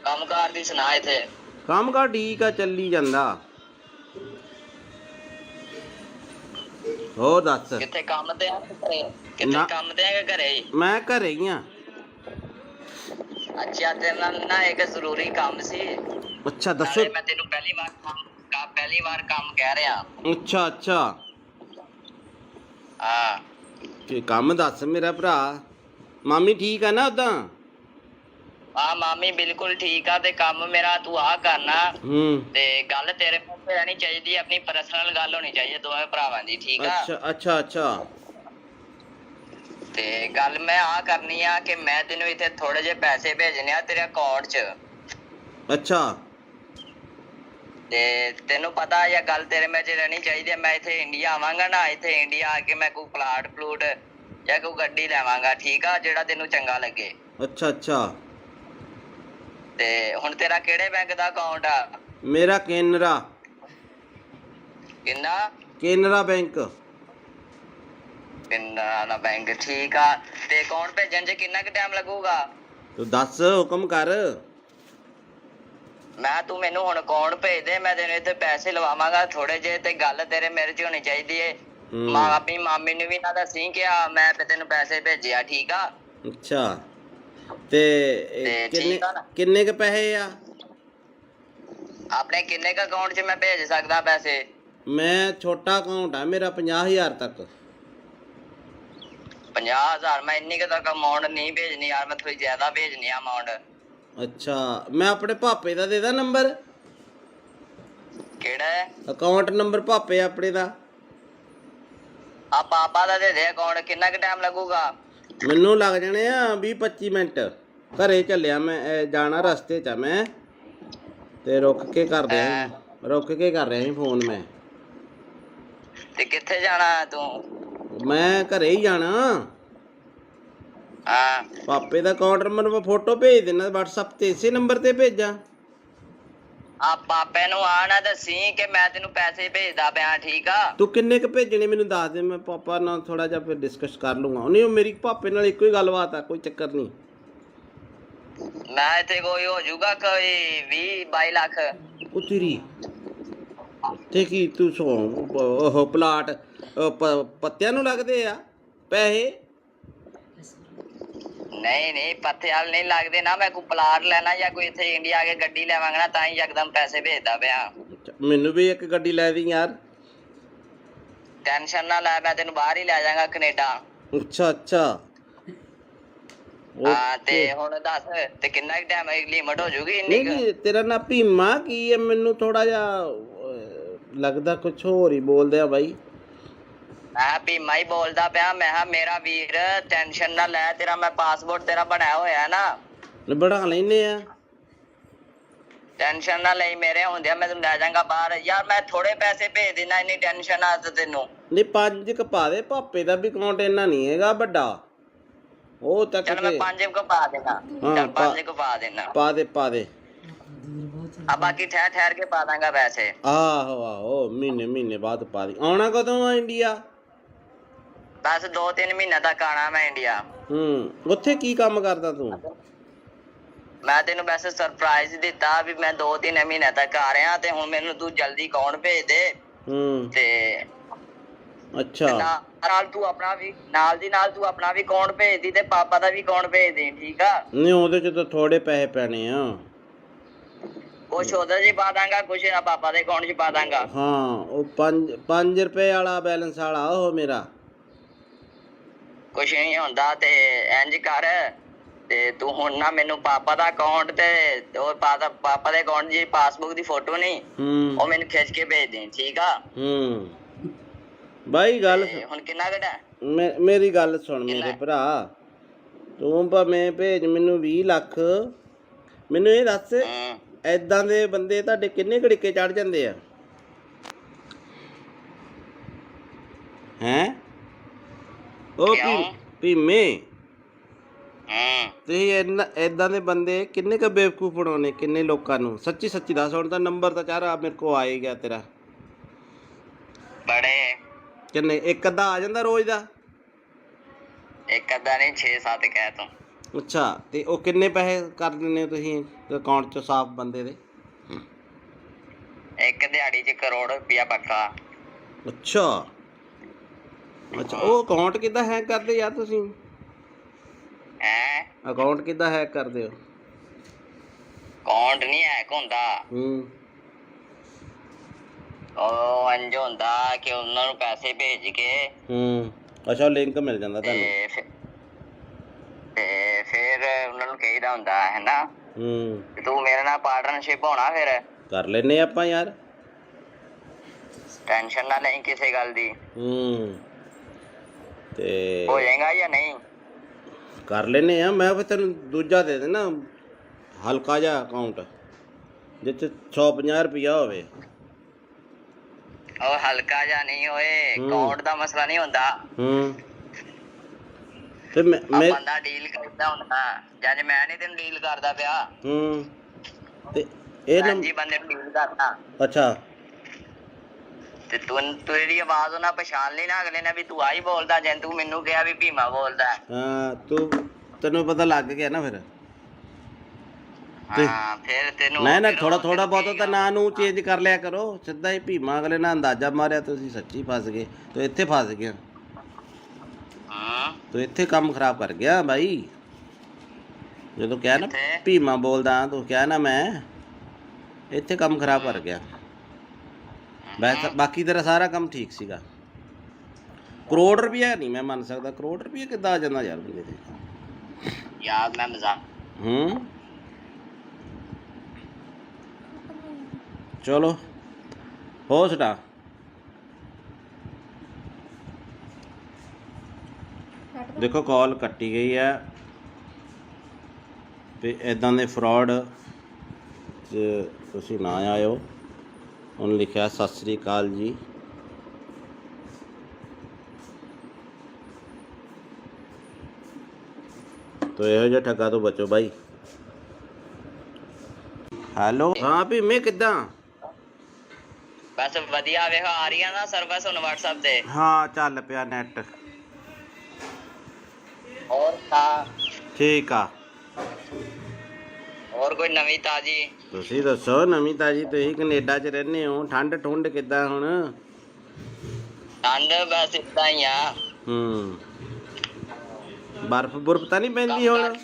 ਕੰਮ ਕਾਰ ਦੀ ਸੁਣਾ ਇੱਥੇ। ਕੰਮ ਕਾਰ ਠੀਕ ਆ, ਚੱਲੀ ਜਾਂਦਾ। ਹੋਰ ਦੱਸ। ਕਿੱਥੇ ਕੰਮ ਤੇ ਆ ਘਰੇ? ਕਿੱਥੇ ਨਾ। ਕੰਮ ਤੇ ਆ ਕਿ ਘਰੇ ਹੀ? ਮੈਂ ਘਰੇ ਹੀ ਆ। ਅੱਛਾ, ਤੇਰੇ ਨਾਲ ਨਾ ਇੱਕ ਜ਼ਰੂਰੀ ਕੰਮ ਸੀ। ਅੱਛਾ ਦੱਸੋ। ਮੈਂ ਤੈਨੂੰ ਪਹਿਲੀ ਵਾਰ ਕੰਮ ਕਹਿ ਰਿਹਾ। ਅੱਛਾ ਅੱਛਾ, ਹਾਂ। ਤੇ ਕੰਮ ਦੱਸ ਮੇਰਾ ਭਰਾ। ਮਾਮੀ ਠੀਕ ਆ ਨਾ ਉਦਾਂ? ਹਾਂ, ਮਾਮੀ ਬਿਲਕੁਲ ਠੀਕ ਆ। ਤੇ ਕੰਮ ਮੇਰਾ ਤੂੰ ਆ ਕਰਨਾ। ਤੇ ਗੱਲ ਤੇਰੇ ਮੂੰਹ ਤੇ ਰਹਿਣੀ ਚਾਹੀਦੀ, ਆਪਣੀ ਪਰਸਨਲ ਗੱਲ ਹੋਣੀ ਚਾਹੀਦੀ ਦੋਵੇਂ ਭਰਾਵਾਂ ਦੀ, ਠੀਕ ਆ? ਅੱਛਾ ਅੱਛਾ ਅੱਛਾ। ਤੇ ਗੱਲ ਮੈਂ ਆ ਕਰਨੀ ਆ ਕਿ ਮੈਂ ਤੈਨੂੰ ਇੱਥੇ ਥੋੜੇ ਜਿਹੇ ਪੈਸੇ ਭੇਜਣੇ ਆ ਤੇਰੇ ਅਕਾਊਂਟ 'ਚ। ਅੱਛਾ। ਤੇ ਤੈਨੂੰ ਪਤਾ ਇਹ ਗੱਲ ਤੇਰੇ ਮੇਰੇ 'ਚ ਰਹਿਣੀ ਚਾਹੀਦੀ ਹੈ। ਮੈਂ ਇੱਥੇ ਇੰਡੀਆ ਆਵਾਂਗਾ ਨਾ, ਇੱਥੇ ਇੰਡੀਆ ਆ ਕੇ ਮੈਂ ਕੋਈ ਪਲਾਟ ਪਲੂਟ ਜਾਂ ਕੋਈ ਗੱਡੀ ਲੈਵਾਂਗਾ, ਠੀਕ ਆ? ਜਿਹੜਾ ਤੈਨੂੰ ਚੰਗਾ ਲੱਗੇ। ਅੱਛਾ ਅੱਛਾ। ਤੇ ਹੁਣ ਤੇਰਾ ਕਿਹੜੇ ਬੈਂਕ ਦਾ ਅਕਾਊਂਟ ਆ? ਮੇਰਾ ਕੇਨਰਾ। ਕਿੰਨਾ? ਕੇਨਰਾ ਬੈਂਕ। ਕੇਨਰਾ ਬੈਂਕ, ਠੀਕ ਆ। ਤੇ ਅਕਾਊਂਟ ਭੇਜਣ 'ਚ ਕਿੰਨਾ ਕੁ ਟਾਈਮ ਲੱਗੂਗਾ? ਤੂੰ ਦੱਸ, ਹੁਕਮ ਕਰ। ਮੈਂ ਤੂੰ ਮੈਨੂੰ ਹੁਣ ਅਕਾਊਂਟ ਭੇਜ ਦੇ, ਮੈਂ ਤੈਨੂੰ ਇੱਥੇ ਪੈਸੇ ਲਵਾਵਾਂਗਾ ਥੋੜੇ ਜਿਹੇ। ਤੇ ਗੱਲ ਤੇਰੇ ਮੇਰੇ 'ਚ ਹੋਣੀ ਚਾਹੀਦੀ ਏ। ਆਪਣੀ ਮਾਮੀ ਨੂੰ ਵੀ ਨਾ ਦੱਸੀ ਕਿ ਮੈਂ ਤੈਨੂੰ ਪੈਸੇ ਭੇਜਿਆ, ਠੀਕ ਆ? ਅੱਛਾ। ਤੇ ਕਿੰਨੇ ਕ ਪੈਸੇ ਆ ਆਪਣੇ? ਕਿੰਨੇ ਕ ਅਕਾਊਂਟ 'ਚ ਮੈਂ ਭੇਜ ਸਕਦਾ ਪੈਸੇ? ਮੈਂ ਛੋਟਾ ਅਕਾਊਂਟ ਆ ਮੇਰਾ, 50,000 ਤੱਕ। 50,000? ਮੈਂ ਇੰਨੀ ਕੁ ਤੱਕ ਅਮਾਊਂਟ ਨਹੀਂ ਭੇਜਣੀ ਯਾਰ, ਮੈਂ ਥੋੜੀ ਜ਼ਿਆਦਾ ਭੇਜਣੀ ਆ ਅਮਾਊਂਟ। ਅੱਛਾ, ਮੈਂ ਆਪਣੇ ਪਾਪੇ ਦਾ ਦੇ ਦਾਂ ਨੰਬਰ? ਕਿਹੜਾ ਅਕਾਊਂਟ ਨੰਬਰ? ਪਾਪੇ ਆਪਣੇ ਦਾ। ਆ ਪਾਪਾ ਦਾ ਦੇ ਦੇ ਅਕਾਊਂਟ। ਕਿੰਨਾ ਕੁ ਟਾਈਮ ਲੱਗੂਗਾ? ਮੈਨੂੰ ਲੱਗ ਜਾਣੇ ਆ 20-25 ਮਿੰਟ। ਘਰੇ ਚੱਲਿਆ ਮੈਂ, ਜਾਣਾ ਰਸਤੇ 'ਚ ਆ ਮੈਂ, ਤੇ ਰੁਕ ਕੇ ਕਰ ਰਿਹਾ ਸੀ ਫੋਨ ਮੈਂ। ਤੇ ਕਿੱਥੇ ਜਾਣਾ ਤੂੰ? ਮੈਂ ਘਰੇ ਹੀ ਜਾਣਾ। ਹਾਂ। ਪਾਪੇ ਦਾ ਅਕਾਊਂਟ ਨੰਬਰ ਮੈਂ ਫੋਟੋ ਭੇਜ ਦੇਣਾ WhatsApp ਤੇ, ਇਸੇ ਨੰਬਰ ਤੇ ਭੇਜਾਂ? ਆ ਪਾਪੇ ਨੂੰ ਆ ਨਾ ਦੱਸੀ ਕਿ ਮੈਂ ਤੈਨੂੰ ਪੈਸੇ ਭੇਜਦਾ ਪਿਆ, ਠੀਕ ਆ? ਤੂੰ ਕਿੰਨੇ ਕ ਭੇਜਣੇ ਮੈਨੂੰ ਦੱਸ ਦੇ, ਮੈਂ ਪਾਪਾ ਨਾਲ ਥੋੜਾ ਜਿਹਾ ਫਿਰ ਡਿਸਕਸ ਕਰ ਲੂੰਗਾ। ਨਹੀਂ, ਉਹ ਮੇਰੀ ਪਾਪੇ ਨਾਲ ਇੱਕੋ ਹੀ ਗੱਲਬਾਤ ਆ, ਕੋਈ ਚੱਕਰ ਨਹੀਂ। ਮੈਂ ਇੱਥੇ ਕੋਈ ਹੋ ਜਾਊਗਾ ਕੋਈ 20-22 ਲੱਖ। ਉਹ ਤੇਰੀ ਤੇ ਕੀ ਤੂੰ ਉਹ ਪਲਾਟ ਪੱਤਿਆਂ ਨੂੰ ਲੱਗਦੇ ਆ ਪੈਸੇ? ਨਹੀਂ ਪੱਥੇ ਵਾਲ ਨਹੀਂ ਲੱਗਦੇ ਨਾ। ਮੈਂ ਕੋਈ ਪਲਾਟ ਲੈਣਾ ਜਾਂ ਕੋਈ ਇੱਥੇ ਇੰਡੀਆ ਆ ਕੇ ਗੱਡੀ ਲੈਵਾਂਗਾ ਨਾ, ਤਾਂ ਹੀ ਯਕਦਮ ਪੈਸੇ ਭੇਜਦਾ ਪਿਆ। ਮੈਨੂੰ ਵੀ ਇੱਕ ਗੱਡੀ ਲੈ ਦੀ ਯਾਰ। ਟੈਨਸ਼ਨ ਨਾ ਲੈ, ਮੈਂ ਤੈਨੂੰ ਬਾਹਰ ਹੀ ਲੈ ਜਾਵਾਂਗਾ, ਕੈਨੇਡਾ। ਅੱਛਾ ਅੱਛਾ। ਹਾਂ। ਤੇ ਹੁਣ ਦੱਸ, ਤੇ ਕਿੰਨਾ ਟਾਈਮ ਲਿਮਟ ਹੋ ਜੂਗੀ ਇੰਨੀ? ਨਹੀਂ, ਤੇਰਾ ਨਾਂ ਭੀਮਾ ਕੀ ਹੈ? ਮੈਨੂੰ ਥੋੜਾ ਜਿਹਾ ਲੱਗਦਾ ਕੁਛ ਹੋਰ ਹੀ ਬੋਲਦੇ ਆ ਬਾਈ। ਮੈਂ ਭੀਮਾ ਹੀ ਬੋਲਦਾ ਪਿਆ। ਮੈਂ ਕਿਹਾ ਮੇਰਾ ਵੀਰ ਟੈਨਸ਼ਨ ਨਾ ਲੈ, ਤੇਰਾ ਮੈਂ ਪਾਸਪੋਰਟ ਤੇਰਾ ਬਣਾਇਆ ਹੋਇਆ ਨਾ। ਬਣਾ ਲੈਨੇ ਆ। ਟੈਨਸ਼ਨ ਨਾ ਲਈ, ਮੇਰੇ ਹੁੰਦਿਆਂ ਮੈਂ ਤੈਨੂੰ ਲੈ ਜਾਵਾਂਗਾ ਬਾਹਰ। ਯਾਰ ਮੈਂ ਥੋੜੇ ਪੈਸੇ ਭੇਜ ਦੇਣਾ, ਇੰਨੀ ਟੈਨਸ਼ਨ ਆ ਤੈਨੂੰ? ਨਹੀਂ, 5 ਕ ਪਾ ਦੇ। ਪਾਪੇ ਦਾ ਵੀ ਅਕਾਊਂਟ ਇੰਨਾ ਨਹੀਂ ਹੈਗਾ ਵੱਡਾ, ਉਹ ਤੱਕ। ਚਲ ਮੈਂ 5 ਕੁ ਪਾ ਦੇਣਾ। ਚਲ 5 ਕੁ ਪਾ ਦੇਣਾ। ਪਾ ਦੇ। ਆ ਬਾਕੀ ਠਹਿਰ ਕੇ ਪਾ ਦਾਂਗਾ ਪੈਸੇ। ਆਹੋ ਮਹੀਨੇ ਬਾਅਦ ਪਾ ਦੀ। ਆਉਣਾ ਕਦੋਂ ਆ ਇੰਡੀਆ? ਬਸ 2-3 ਮਹੀਨੇ ਤੱਕ ਆਣਾ ਮੈਂ ਇੰਡੀਆ। ਉੱਥੇ ਕੀ ਕੰਮ ਕਰਦਾ ਤੂੰ? ਮੈਂ ਤੈਨੂੰ ਵੈਸੇ ਸਰਪ੍ਰਾਈਜ਼ ਦਿੱਤਾ ਵੀ ਮੈਂ 2-3 ਮਹੀਨੇ ਤੱਕ ਆ ਰਿਹਾ, ਤੇ ਹੁਣ ਮੈਨੂੰ ਤੂੰ ਜਲਦੀ ਅਕਾਊਂਟ ਭੇਜ ਦੇ। ਤੇ ਅੱਛਾ, ਨਾਲ ਤੂੰ ਆਪਣਾ ਵੀ ਨਾਲ ਤੂੰ ਆਪਣਾ ਵੀ ਅਕਾਊਂਟ ਭੇਜ ਦੀ, ਤੇ ਪਾਪਾ ਦਾ ਵੀ ਅਕਾਊਂਟ ਭੇਜ ਦੇ, ਠੀਕ ਆ? ਨਹੀਂ, ਉਹਦੇ ਚ ਤਾਂ ਥੋੜੇ ਪੈਸੇ ਪੈਣੇ ਆ। ਕੁਛ ਉਹਦੇ 'ਚ ਪਾ ਦਾਂਗਾ, ਕੁਛ ਪਾਪਾ ਦੇ ਅਕਾਊਂਟ 'ਚ ਪਾ ਦਾਂਗਾ। ਹਾਂ, ਉਹ 5 ਰੁਪਏ ਵਾਲਾ ਬੈਲੈਂਸ ਵਾਲਾ ਉਹ ਮੇਰਾ। ਕੁਛ ਨਹੀਂ ਹੁੰਦਾ। ਤੇ ਇੰਝ ਕਰ, ਤੇ ਤੂੰ ਹੁਣ ਨਾ ਮੈਨੂੰ ਪਾਪਾ ਦਾ ਅਕਾਊਂਟ ਤੇ ਉਹ ਪਾਪਾ ਦੇ ਅਕਾਊਂਟ ਦੀ ਪਾਸਬੁੱਕ ਦੀ ਫੋਟੋ ਨਹੀਂ, ਉਹ ਮੈਨੂੰ ਖਿੱਚ ਕੇ ਭੇਜ ਦੇ, ਠੀਕ ਆ? ਬਾਈ ਗੱਲ ਹੁਣ ਕਿੰਨਾ ਘਟਾ? ਮੇਰੀ ਗੱਲ ਸੁਣ ਮੇਰੇ ਭਰਾ, ਤੂੰ ਭਾਵੇਂ ਭੇਜ ਮੈਨੂੰ 20 ਲੱਖ। ਮੈਨੂੰ ਇਹ ਦੱਸ, ਏਦਾਂ ਦੇ ਬੰਦੇ ਤੁਹਾਡੇ ਕਿੰਨੇ ਘੜੀਕੇ ਚੜ ਜਾਂਦੇ ਆ? ਹੈਂ? ਉਹ ਭੀਮੇ, ਤੁਸੀਂ ਏਦਾਂ ਦੇ ਬੰਦੇ ਕਿੰਨੇ ਕ ਬੇਵਕੂਫ ਬਣਾਉਣੇ, ਕਿੰਨੇ ਲੋਕਾਂ ਨੂੰ? ਸੱਚੀ ਦੱਸ। ਹੁਣ ਤਾਂ ਨੰਬਰ ਤਾਂ ਚਾਰਾ ਮੇਰੇ ਕੋਲ ਆ ਹੀ ਗਿਆ ਤੇਰਾ। ਬੜੇ ਕਿੰਨੇ? ਇੱਕ ਅੱਧਾ ਆ ਜਾਂਦਾ ਰੋਜ਼ ਦਾ? ਇੱਕ ਅੱਧਾ ਨਹੀਂ, 6-7 ਕਹਿ ਤੂੰ। ਅੱਛਾ, ਤੇ ਉਹ ਕਿੰਨੇ ਪੈਸੇ ਕਰ ਦਿੰਦੇ ਹੋ ਤੁਸੀਂ ਅਕਾਊਂਟ 'ਚ ਸਾਫ਼ ਬੰਦੇ ਦੇ? ਇੱਕ ਦਿਹਾੜੀ 'ਚ ਕਰੋੜ ਰੁਪਇਆ ਪੱਕਾ। ਅੱਛਾ ਅੱਛਾ, ਉਹ ਅਕਾਊਂਟ ਕਿੱਦਾਂ ਹੈਕ ਕਰਦੇ ਯਾਰ ਤੁਸੀਂ? ਹੈ ਅਕਾਊਂਟ ਕਿੱਦਾਂ ਹੈਕ ਕਰਦੇ ਹੋ? ਅਕਾਊਂਟ ਨਹੀਂ ਹੈਕ ਹੁੰਦਾ, ਉਹ ਇੰਝ ਹੁੰਦਾ ਕਿ ਉਹਨਾਂ ਨੂੰ ਪੈਸੇ ਭੇਜ ਕੇ ਅੱਛਾ, ਲਿੰਕ ਮਿਲ ਜਾਂਦਾ ਤੁਹਾਨੂੰ? ਤੇ ਫਿਰ ਉਹਨਾਂ ਨੂੰ ਕਹੀਦਾ ਹੁੰਦਾ ਹੈ ਨਾ ਤੂੰ ਮੇਰੇ ਨਾਲ ਪਾਰਟਨਰਸ਼ਿਪ ਹੋਣਾ, ਫਿਰ ਕਰ ਲੈਨੇ ਆਪਾਂ ਯਾਰ, ਟੈਨਸ਼ਨ ਨਾ ਲਈ ਕਿਸੇ ਗੱਲ ਦੀ। ਤੇ ਹੋ ਜਾਏਗਾ ਜਾਂ ਨਹੀਂ? ਕਰ ਲੈਨੇ ਆ। ਮੈਂ ਫਿਰ ਤੈਨੂੰ ਦੂਜਾ ਦੇ ਦੇਣਾ, ਹਲਕਾ ਜਿਹਾ ਅਕਾਊਂਟ ਜਿਹ 'ਚ 150 ਰੁਪਈਆ ਹੋਵੇ। ਉਹ ਹਲਕਾ ਜਿਹਾ ਨਹੀਂ ਹੋਏ, ਅਕਾਊਂਟ ਦਾ ਮਸਲਾ ਨਹੀਂ ਹੁੰਦਾ। ਤੇ ਮੈਂ ਬੰਦਾ ਡੀਲ ਕਰਦਾ ਹੁੰਦਾ, ਜਦ ਮੈਂ ਨਹੀਂ ਤੈਨੂੰ ਡੀਲ ਕਰਦਾ ਪਿਆ। ਤੇ ਇਹ ਜੀ ਬੰਦੇ ਨੂੰ ਡੀਲ ਕਰਦਾ। ਅੱਛਾ, ਤੇ ਤੇਰੀ ਆਵਾਜ਼ ਉਹਨਾਂ ਪਛਾਣ ਲਈ ਨਾ ਅਗਲੇ ਨੇ ਵੀ ਤੂੰ ਆਹੀ ਬੋਲਦਾ, ਜੇ ਤੂੰ ਮੈਨੂੰ ਕਿਹਾ ਵੀ ਭੀਮਾ ਬੋਲਦਾ। ਹਾਂ, ਤੈਨੂੰ ਪਤਾ ਲੱਗ ਗਿਆ ਨਾ ਫਿਰ। ਹਾਂ, ਫਿਰ ਤੈਨੂੰ ਨਾ ਥੋੜਾ ਬਹੁਤਾ ਤਾਂ ਨਾਂ ਨੂੰ ਚੇਂਜ ਕਰ ਲਿਆ ਕਰੋ। ਸਿੱਧਾ ਹੀ ਭੀਮਾ ਅਗਲੇ ਨਾਲ ਅੰਦਾਜ਼ਾ ਮਾਰਿਆ, ਤੁਸੀਂ ਸੱਚੀ ਫਸ ਗਏ। ਤੂੰ ਇੱਥੇ ਫਸ ਗਿਆ, ਤੂੰ ਇੱਥੇ ਕੰਮ ਖਰਾਬ ਕਰ ਗਿਆ ਬਾਈ। ਜਦੋਂ ਕਿਹਾ ਨਾ ਭੀਮਾ ਬੋਲਦਾ ਤੂੰ, ਕਿਹਾ ਨਾ ਮੈਂ, ਇੱਥੇ ਕੰਮ ਖਰਾਬ ਕਰ ਗਿਆ। ਬਾਕੀ ਤੇਰਾ ਸਾਰਾ ਕੰਮ ਠੀਕ ਸੀਗਾ। ਕਰੋੜ ਰੁਪਇਆ ਨਹੀਂ ਮੈਂ ਮੰਨ ਸਕਦਾ। ਕਰੋੜ ਰੁਪਇਆ ਕਿੱਦਾਂ ਆ ਜਾਂਦਾ ਯਾਰ ਬੰਦੇ ਤੇ? ਯਾਰ ਮੈਂ ਮਜ਼ਾਕ। ਚਲੋ ਹੋ ਸੁਣਾ। ਦੇਖੋ ਕਾਲ ਕੱਟੀ ਗਈ ਹੈ, ਤੇ ਇੱਦਾਂ ਦੇ ਫਰਾਡ 'ਚ ਤੁਸੀਂ ਨਾ ਆਇਓ। ਉਹਨੇ ਲਿਖਿਆ ਸਤਿ ਸ੍ਰੀ ਅਕਾਲ ਜੀ। ਤੋ ਇਹੋ ਜਿਹਾ ਠੱਗਾ ਤੋਂ ਬਚੋ ਬਾਈ। ਹੈਲੋ, ਹਾਂ ਭੀਮੇ ਕਿੱਦਾਂ? ਬਸ ਵਧੀਆ, ਵੇਖ ਆ ਰਹੀ ਆ ਨਾ ਸਰਵਿਸ ਹੁਣ WhatsApp ਤੇ। ਹਾਂ, ਚੱਲ ਪਿਆ ਨੈਟ। ਹੋਰ ਤਾਂ ਠੀਕ ਆ। ਹੋਰ ਕੋਈ ਨਵੀਂ ਤਾਜੀ? ਤੁਸੀਂ ਦੱਸੋ ਨਵੀਂ ਤਾਜੀ। ਤੁਸੀਂ ਕੈਨੇਡਾ 'ਚ ਰਹਿੰਦੇ ਹੋ, ਠੰਡ ਠੁੰਡ ਕਿੱਦਾਂ ਹੁਣ? ਠੰਡ ਬਸ ਏਦਾਂ ਹੀ ਆ। ਬਰਫ਼ ਬੁਰਫ਼ ਤਾਂ ਨਹੀਂ ਪੈਂਦੀ ਹੁਣ?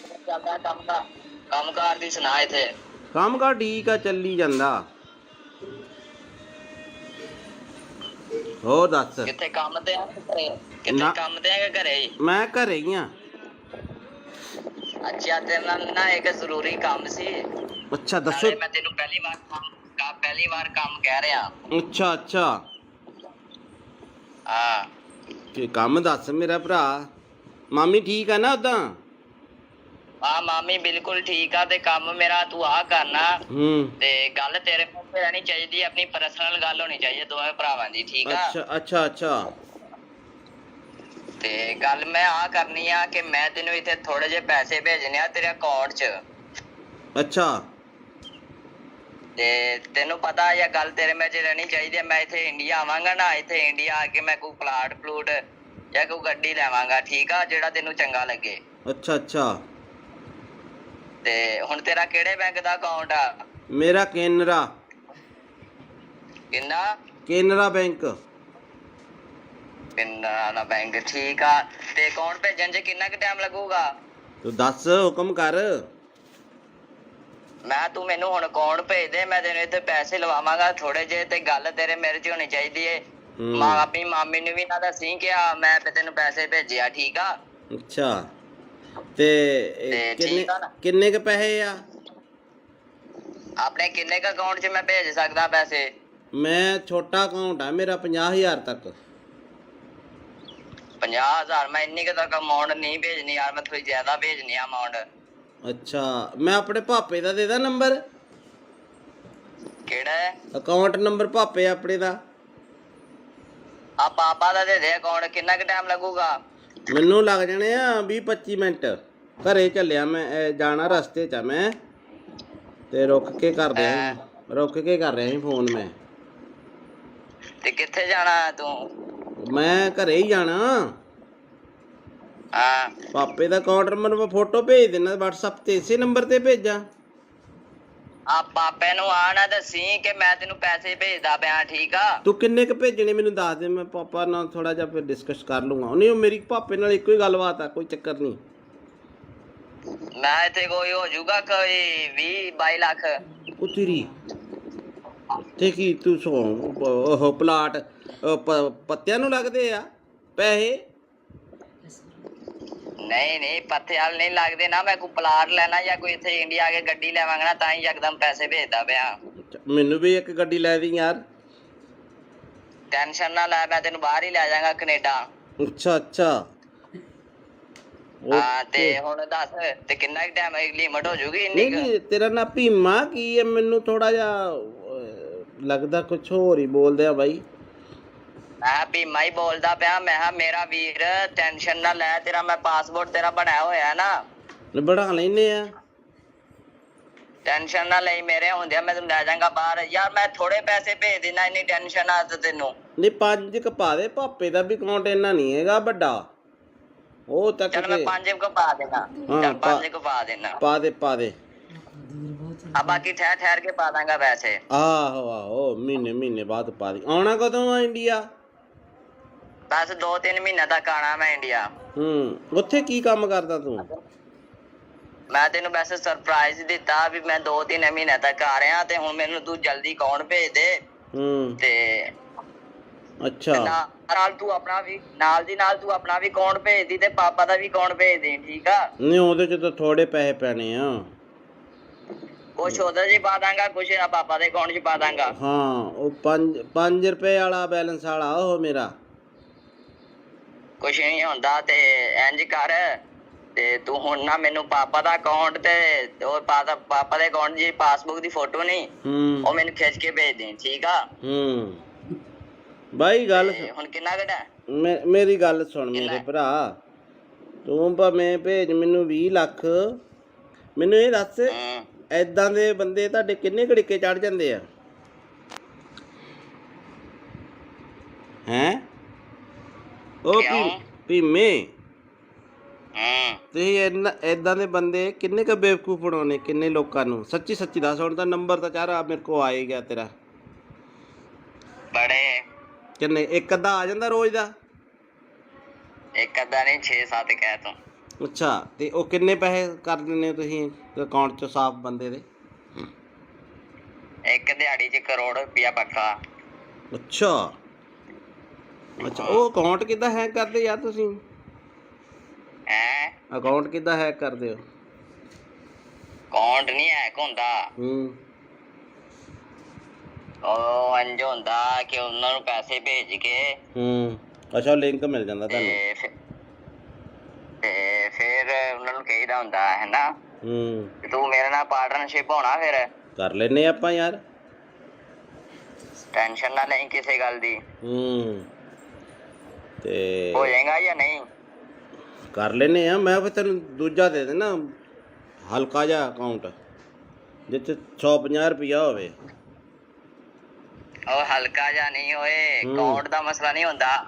ਕੰਮ ਕਾਰ ਦੀ ਸੁਣਾ ਇੱਥੇ? ਕੰਮ ਕਾਰ ਠੀਕ ਆ, ਚੱਲੀ ਜਾਂਦਾ। ਹੋਰ ਦੱਸ। ਕਿੱਥੇ ਕੰਮ ਤੇ ਆ? ਕਿੱਥੇ ਕੰਮ ਤੇ ਆ ਕਿ ਘਰੇ ਹੀ? ਮੈਂ ਘਰੇ ਹੀ ਆ। ਅੱਛਾ, ਤੇਰੇ ਨਾਲ ਨਾ ਇੱਕ ਜ਼ਰੂਰੀ ਕੰਮ ਸੀ। ਅੱਛਾ ਦੱਸੋ। ਮੈਂ ਤੈਨੂੰ ਪਹਿਲੀ ਵਾਰ ਕੰਮ ਕਹਿ ਰਿਹਾ। ਅੱਛਾ ਅੱਛਾ, ਹਾਂ, ਤੇ ਕੰਮ ਦੱਸ ਮੇਰਾ ਭਰਾ। ਮਾਮੀ ਠੀਕ ਆ ਨਾ ਉਦਾਂ? ਹਾਂ, ਮਾਮੀ ਬਿਲਕੁਲ ਠੀਕ ਆ। ਤੇ ਕੰਮ ਮੇਰਾ ਤੂੰ ਆ ਕਰਨਾ, ਤੇ ਗੱਲ ਤੇਰੇ ਮੂੰਹ ਤੇ ਰਹਿਣੀ ਚਾਹੀਦੀ, ਆਪਣੀ ਪਰਸਨਲ ਗੱਲ ਹੋਣੀ ਚਾਹੀਦੀ ਦੋਵੇਂ ਭਰਾਵਾਂ ਦੀ, ਠੀਕ ਆ? ਅੱਛਾ ਅੱਛਾ ਅੱਛਾ। ਤੇ ਗੱਲ ਮੈਂ ਆ ਕਰਨੀ ਆ ਕਿ ਮੈਂ ਤੈਨੂੰ ਇੱਥੇ ਥੋੜੇ ਜਿਹੇ ਪੈਸੇ ਭੇਜਣੇ ਆ ਤੇਰੇ ਅਕਾਊਂਟ 'ਚ। ਅੱਛਾ, ਤੇ ਤੈਨੂੰ ਪਤਾ ਇਹ ਗੱਲ ਤੇਰੇ ਮੇਰੇ 'ਚ ਰਹਿਣੀ ਚਾਹੀਦੀ ਹੈ। ਮੈਂ ਇੱਥੇ ਇੰਡੀਆ ਆਵਾਂਗਾ ਨਾ, ਇੱਥੇ ਇੰਡੀਆ ਆ ਕੇ ਮੈਂ ਕੋਈ ਪਲਾਟ ਪਲੂਟ ਜਾਂ ਕੋਈ ਗੱਡੀ ਲੈਵਾਂਗਾ, ਠੀਕ ਆ, ਜਿਹੜਾ ਤੈਨੂੰ ਚੰਗਾ ਲੱਗੇ। ਅੱਛਾ ਅੱਛਾ। ਤੇ ਹੁਣ ਤੇਰਾ ਕਿਹੜੇ ਬੈਂਕ ਦਾ ਅਕਾਊਂਟ ਆ? ਮੇਰਾ ਕੇਨਰਾ। ਕਿੰਨਾ? ਕੇਨਰਾ ਬੈਂਕ। ਕੇਨਰਾ ਬੈਂਕ, ਠੀਕ ਆ। ਤੇ ਅਕਾਊਂਟ ਭੇਜਣ 'ਚ ਕਿੰਨਾ ਕੁ ਟਾਈਮ ਲੱਗੂਗਾ? ਤੂੰ ਦੱਸ, ਹੁਕਮ ਕਰ। ਤੂੰ ਮੈਨੂੰ ਹੁਣ ਅਕਾਊਂਟ ਭੇਜ ਦੇ, ਮੈਂ ਤੈਨੂੰ ਇੱਥੇ ਪੈਸੇ ਲਵਾਵਾਂਗਾ ਥੋੜੇ ਜਿਹੇ। ਤੇ ਗੱਲ ਤੇਰੇ ਮੇਰੇ 'ਚ ਹੋਣੀ ਚਾਹੀਦੀ ਏ। ਆਪਣੀ ਮਾਮੀ ਨੂੰ ਵੀ ਨਾ ਦੱਸੀ ਕਿ ਮੈਂ ਤੈਨੂੰ ਪੈਸੇ ਭੇਜਿਆ, ਠੀਕ ਆ? ਅੱਛਾ, ਤੇ ਕਿੰਨੇ ਕ ਪੈਸੇ ਆ ਆਪਣੇ? ਕਿੰਨੇ ਕ ਅਕਾਊਂਟ 'ਚ ਮੈਂ ਭੇਜ ਸਕਦਾ ਪੈਸੇ? ਮੈਂ ਛੋਟਾ ਅਕਾਊਂਟ ਆ ਮੇਰਾ, 50,000 ਤੱਕ। 50,000? ਮੈਂ ਇੰਨੀ ਕੁ ਤੱਕ ਅਮਾਊਂਟ ਨਹੀਂ ਭੇਜਣੀ ਯਾਰ, ਮੈਂ ਥੋੜੀ ਜ਼ਿਆਦਾ ਭੇਜਣੀ ਆ ਅਮਾਊਂਟ। ਅੱਛਾ, ਮੈਂ ਆਪਣੇ ਭਾਪੇ ਦਾ ਦੇ ਦਾਂ ਨੰਬਰ? ਕਿਹੜਾ ਅਕਾਊਂਟ ਨੰਬਰ? ਭਾਪੇ ਆਪਣੇ ਦਾ। ਪਾਪਾ ਦਾ ਦੇ ਦੇ ਅਕਾਊਂਟ। ਕਿੰਨਾ ਕੁ ਟਾਈਮ ਲੱਗੂਗਾ? ਮੈਨੂੰ ਲੱਗ ਜਾਣੇ ਆ 20-25 ਮਿੰਟ। ਘਰੇ ਚੱਲਿਆ ਮੈਂ, ਜਾਣਾ ਰਸਤੇ 'ਚ ਆ ਮੈਂ, ਤੇ ਰੁਕ ਕੇ ਕਰ ਰਿਹਾ ਸੀ ਫੋਨ ਮੈਂ। ਤੇ ਕਿੱਥੇ ਜਾਣਾ ਤੂੰ? ਮੈਂ ਘਰੇ ਹੀ ਜਾਣਾ। ਹਾਂ ਪਾਪੇ ਦਾ ਅਕਾਊਂਟ ਨੰਬਰ ਮੈਂ ਫੋਟੋ ਭੇਜ ਦੇਣਾ WhatsApp ਤੇ, ਇਸੇ ਨੰਬਰ ਤੇ ਭੇਜਾਂ? ਆ ਪਾਪੇ ਨੂੰ ਆ ਨਾ ਦੱਸੀ ਕਿ ਮੈਂ ਤੈਨੂੰ ਪੈਸੇ ਭੇਜਦਾ ਪਿਆ, ਠੀਕ ਆ? ਤੂੰ ਕਿੰਨੇ ਕ ਭੇਜਣੇ ਮੈਨੂੰ ਦੱਸ ਦੇ, ਮੈਂ ਪਾਪਾ ਨਾਲ ਥੋੜਾ ਜਿਹਾ ਫਿਰ ਡਿਸਕਸ ਕਰ ਲੂੰਗਾ। ਨਹੀਂ ਉਹ ਮੇਰੀ ਪਾਪੇ ਨਾਲ ਇੱਕੋ ਹੀ ਗੱਲਬਾਤ ਆ, ਕੋਈ ਚੱਕਰ ਨਹੀਂ। ਮੈਂ ਇੱਥੇ ਕੋਈ ਹੋ ਜਾਊਗਾ ਕੋਈ 20-22 ਲੱਖ। ਉਹ ਤੇਰੀ ਤੇ ਕੀ ਤੂੰ ਉਹ ਪਲਾਟ ਪੱਤਿਆਂ ਨੂੰ ਲੱਗਦੇ ਆ ਪੈਸੇ? ਨਹੀਂ ਪੱਥੇ ਵਾਲ ਨਹੀਂ ਲੱਗਦੇ ਨਾ। ਮੈਂ ਕੋਈ ਪਲਾਟ ਲੈਣਾ ਜਾਂ ਕੋਈ ਇੱਥੇ ਇੰਡੀਆ ਆ ਕੇ ਗੱਡੀ ਲੈਵਾਂਗਾ ਨਾ ਤਾਂ ਹੀ ਯਕਦਮ ਪੈਸੇ ਭੇਜਦਾ ਪਿਆ। ਮੈਨੂੰ ਵੀ ਇੱਕ ਗੱਡੀ ਲੈ ਦੀ ਯਾਰ। ਟੈਨਸ਼ਨ ਨਾ ਲੈ, ਮੈਂ ਤੈਨੂੰ ਬਾਹਰ ਹੀ ਲੈ ਜਾਵਾਂਗਾ ਕੈਨੇਡਾ। ਅੱਛਾ ਹਾਂ ਤੇ ਹੁਣ ਦੱਸ ਤੇ ਕਿੰਨਾ ਟਾਈਮ ਲਿਮਟ ਹੋ ਜੂਗੀ ਇੰਨੀ? ਨਹੀਂ ਤੇਰਾ ਨਾ ਭੀਮਾ ਕੀ ਹੈ? ਮੈਨੂੰ ਥੋੜਾ ਜਿਹਾ ਲੱਗਦਾ ਕੁਛ ਹੋਰ ਹੀ ਬੋਲਦੇ ਆ ਬਾਈ। ਮੈਂ ਭੀਮਾ ਹੀ ਬੋਲਦਾ ਪਿਆ। ਮੈਂ ਕਿਹਾ ਮੇਰਾ ਵੀਰ ਟੈਨਸ਼ਨ ਨਾ ਲੈ, ਤੇਰਾ ਮੈਂ ਪਾਸਪੋਰਟ ਤੇਰਾ ਬਣਾਇਆ ਹੋਇਆ ਨਾ। ਬਣਾ ਲੈਨੇ ਆ। ਟੈਨਸ਼ਨ ਨਾ ਲਈ, ਮੇਰੇ ਹੁੰਦਿਆਂ ਮੈਂ ਤੈਨੂੰ ਲੈ ਜਾਵਾਂਗਾ ਬਾਹਰ। ਯਾਰ ਮੈਂ ਥੋੜੇ ਪੈਸੇ ਭੇਜ ਦੇਣਾ, ਇੰਨੀ ਟੈਨਸ਼ਨ ਆ ਤੈਨੂੰ? ਨਹੀਂ 5 ਕ ਪਾ ਦੇ, ਪਾਪੇ ਦਾ ਵੀ ਅਕਾਊਂਟ ਇੰਨਾ ਨਹੀਂ ਹੈਗਾ ਵੱਡਾ। ਉਹ ਤੱਕ ਚੱਲ ਮੈਂ 5 ਕੁ ਪਾ ਦੇਣਾ। ਚੱਲ 5 ਕੁ ਪਾ ਦੇਣਾ। ਪਾ ਦੇ ਆ ਬਾਕੀ ਠਹਿਰ ਕੇ ਪਾ ਦਾਂਗਾ ਪੈਸੇ। ਆਹੋ ਮਹੀਨੇ ਬਾਅਦ ਪਾ ਦੀ। ਆਉਣਾ ਕਦੋਂ ਆ ਇੰਡੀਆ? ਬਸ 2-3 ਮਹੀਨੇ ਤੱਕ ਆਣਾ ਮੈਂ ਇੰਡੀਆ। ਉੱਥੇ ਕੀ ਕੰਮ ਕਰਦਾ ਤੂੰ? ਮੈਂ ਤੈਨੂੰ ਵੈਸੇ ਸਰਪ੍ਰਾਈਜ਼ ਦਿੱਤਾ ਵੀ ਮੈਂ 2-3 ਮਹੀਨੇ ਤੱਕ ਆ ਰਿਹਾ, ਤੇ ਹੁਣ ਮੈਨੂੰ ਤੂੰ ਜਲਦੀ ਅਕਾਊਂਟ ਭੇਜ ਦੇ। ਤੇ ਅੱਛਾ ਨਾਲ ਤੂੰ ਆਪਣਾ ਵੀ ਨਾਲ ਤੂੰ ਆਪਣਾ ਵੀ ਅਕਾਊਂਟ ਭੇਜ ਦੀ ਤੇ ਪਾਪਾ ਦਾ ਵੀ ਅਕਾਊਂਟ ਭੇਜ ਦੇ, ਠੀਕ ਆ? ਨਹੀਂ ਉਹਦੇ ਚ ਤਾਂ ਥੋੜੇ ਪੈਸੇ ਪੈਣੇ ਆ। ਕੁਛ ਉਹਦੇ ਚ ਪਾ ਦਾਂਗਾ, ਕੁਛ ਪਾਪਾ ਦੇ ਅਕਾਊਂਟ ਚ ਪਾ ਦਾਂਗਾ। ਹਾਂ ਉਹ 5 ਰੁਪਏ ਵਾਲਾ ਬੈਲੈਂਸ ਵਾਲਾ ਉਹ ਮੇਰਾ। ਕੁਛ ਨਹੀਂ ਹੁੰਦਾ ਤੇ ਇੰਜ ਕਰ, ਤੇ ਤੂੰ ਹੁਣ ਨਾ ਮੈਨੂੰ ਪਾਪਾ ਦਾ ਅਕਾਊਂਟ ਤੇ ਉਹ ਪਾਪਾ ਦੇ ਅਕਾਊਂਟ ਦੀ ਪਾਸਬੁੱਕ ਦੀ ਫੋਟੋ ਨਹੀਂ, ਉਹ ਮੈਨੂੰ ਖਿੱਚ ਕੇ ਭੇਜ ਦੇ, ਠੀਕ ਆ? ਬਾਈ ਗੱਲ ਹੁਣ ਕਿੰਨਾ ਘਟਾ? ਮੇਰੀ ਗੱਲ ਸੁਣ ਮੇਰੇ ਭਰਾ, ਤੂੰ ਭਾਵੇਂ ਭੇਜ ਮੈਨੂੰ 20 ਲੱਖ। ਮੈਨੂੰ ਇਹ ਦੱਸ ਏਦਾਂ ਦੇ ਬੰਦੇ ਤੁਹਾਡੇ ਕਿੰਨੇ ਘੜੀਕੇ ਚੜ ਜਾਂਦੇ ਆ? ਹੈਂ ਉਹ ਭੀਮੇ ਤੁਸੀਂ ਏਦਾਂ ਦੇ ਬੰਦੇ ਕਿੰਨੇ ਕ ਬੇਵਕੂਫ ਬਣਾਉਣੇ ਕਿੰਨੇ ਲੋਕਾਂ ਨੂੰ? ਸੱਚੀ ਦੱਸ। ਹੁਣ ਤਾਂ ਨੰਬਰ ਤਾਂ ਚਾਰਾ ਮੇਰੇ ਕੋਲ ਆ ਹੀ ਗਿਆ ਤੇਰਾ। ਬੜੇ ਕਿੰਨੇ? ਇੱਕ ਅੱਧਾ ਆ ਜਾਂਦਾ ਰੋਜ਼ ਦਾ? ਇੱਕ ਅੱਧਾ ਨਹੀਂ 6-7 ਕਹਿ ਤੂੰ। ਅੱਛਾ ਤੇ ਉਹ ਕਿੰਨੇ ਪੈਸੇ ਕਰ ਦਿੰਦੇ ਹੋ ਤੁਸੀਂ ਅਕਾਊਂਟ ਚ ਸਾਫ਼ ਬੰਦੇ ਦੇ? ਇੱਕ ਦਿਹਾੜੀ 'ਚ ਕਰੋੜ ਰੁਪਇਆ ਪੱਕਾ। ਅੱਛਾ ਉਹ ਅਕਾਊਂਟ ਕਿੱਦਾਂ ਹੈਕ ਕਰਦੇ ਯਾਰ ਤੁਸੀਂ? ਅਕਾਊਂਟ ਕਿੱਦਾਂ ਹੈਕ ਕਰਦੇ ਹੋ? ਅਕਾਊਂਟ ਨਹੀਂ ਹੈਕ ਹੁੰਦਾ। ਉਹ ਇੰਝ ਹੁੰਦਾ ਕਿ ਉਹਨਾਂ ਨੂੰ ਪੈਸੇ ਭੇਜ ਕੇ ਅੱਛਾ ਲਿੰਕ ਮਿਲ ਜਾਂਦਾ ਤੁਹਾਨੂੰ ਤੇ ਫਿਰ ਉਹਨਾਂ ਨੂੰ ਕਹੀਦਾ ਹੁੰਦਾ ਹੈ ਨਾ ਤੂੰ ਮੇਰੇ ਨਾਲ ਪਾਰਟਨਰਸ਼ਿਪ ਹੋਣਾ, ਫਿਰ ਕਰ ਲੈਨੇ ਆਪਾਂ ਯਾਰ। ਟੈਨਸ਼ਨ ਨਾ ਲਈ ਕਿਸੇ ਗੱਲ ਦੀ। ਤੇ ਹੋ ਜਾਏਗਾ ਜਾਂ ਨਹੀਂ? ਕਰ ਲੈਨੇ ਆ। ਮੈਂ ਫਿਰ ਤੈਨੂੰ ਦੂਜਾ ਦੇ ਦੇਣਾ ਹਲਕਾ ਜਿਹਾ ਅਕਾਊਂਟ ਜਿੱਥੇ 150 ਰੁਪਇਆ ਹੋਵੇ। ਉਹ ਹਲਕਾ ਜਿਹਾ ਨਹੀਂ ਹੋਏ, ਅਕਾਊਂਟ ਦਾ ਮਸਲਾ ਨਹੀਂ ਹੁੰਦਾ।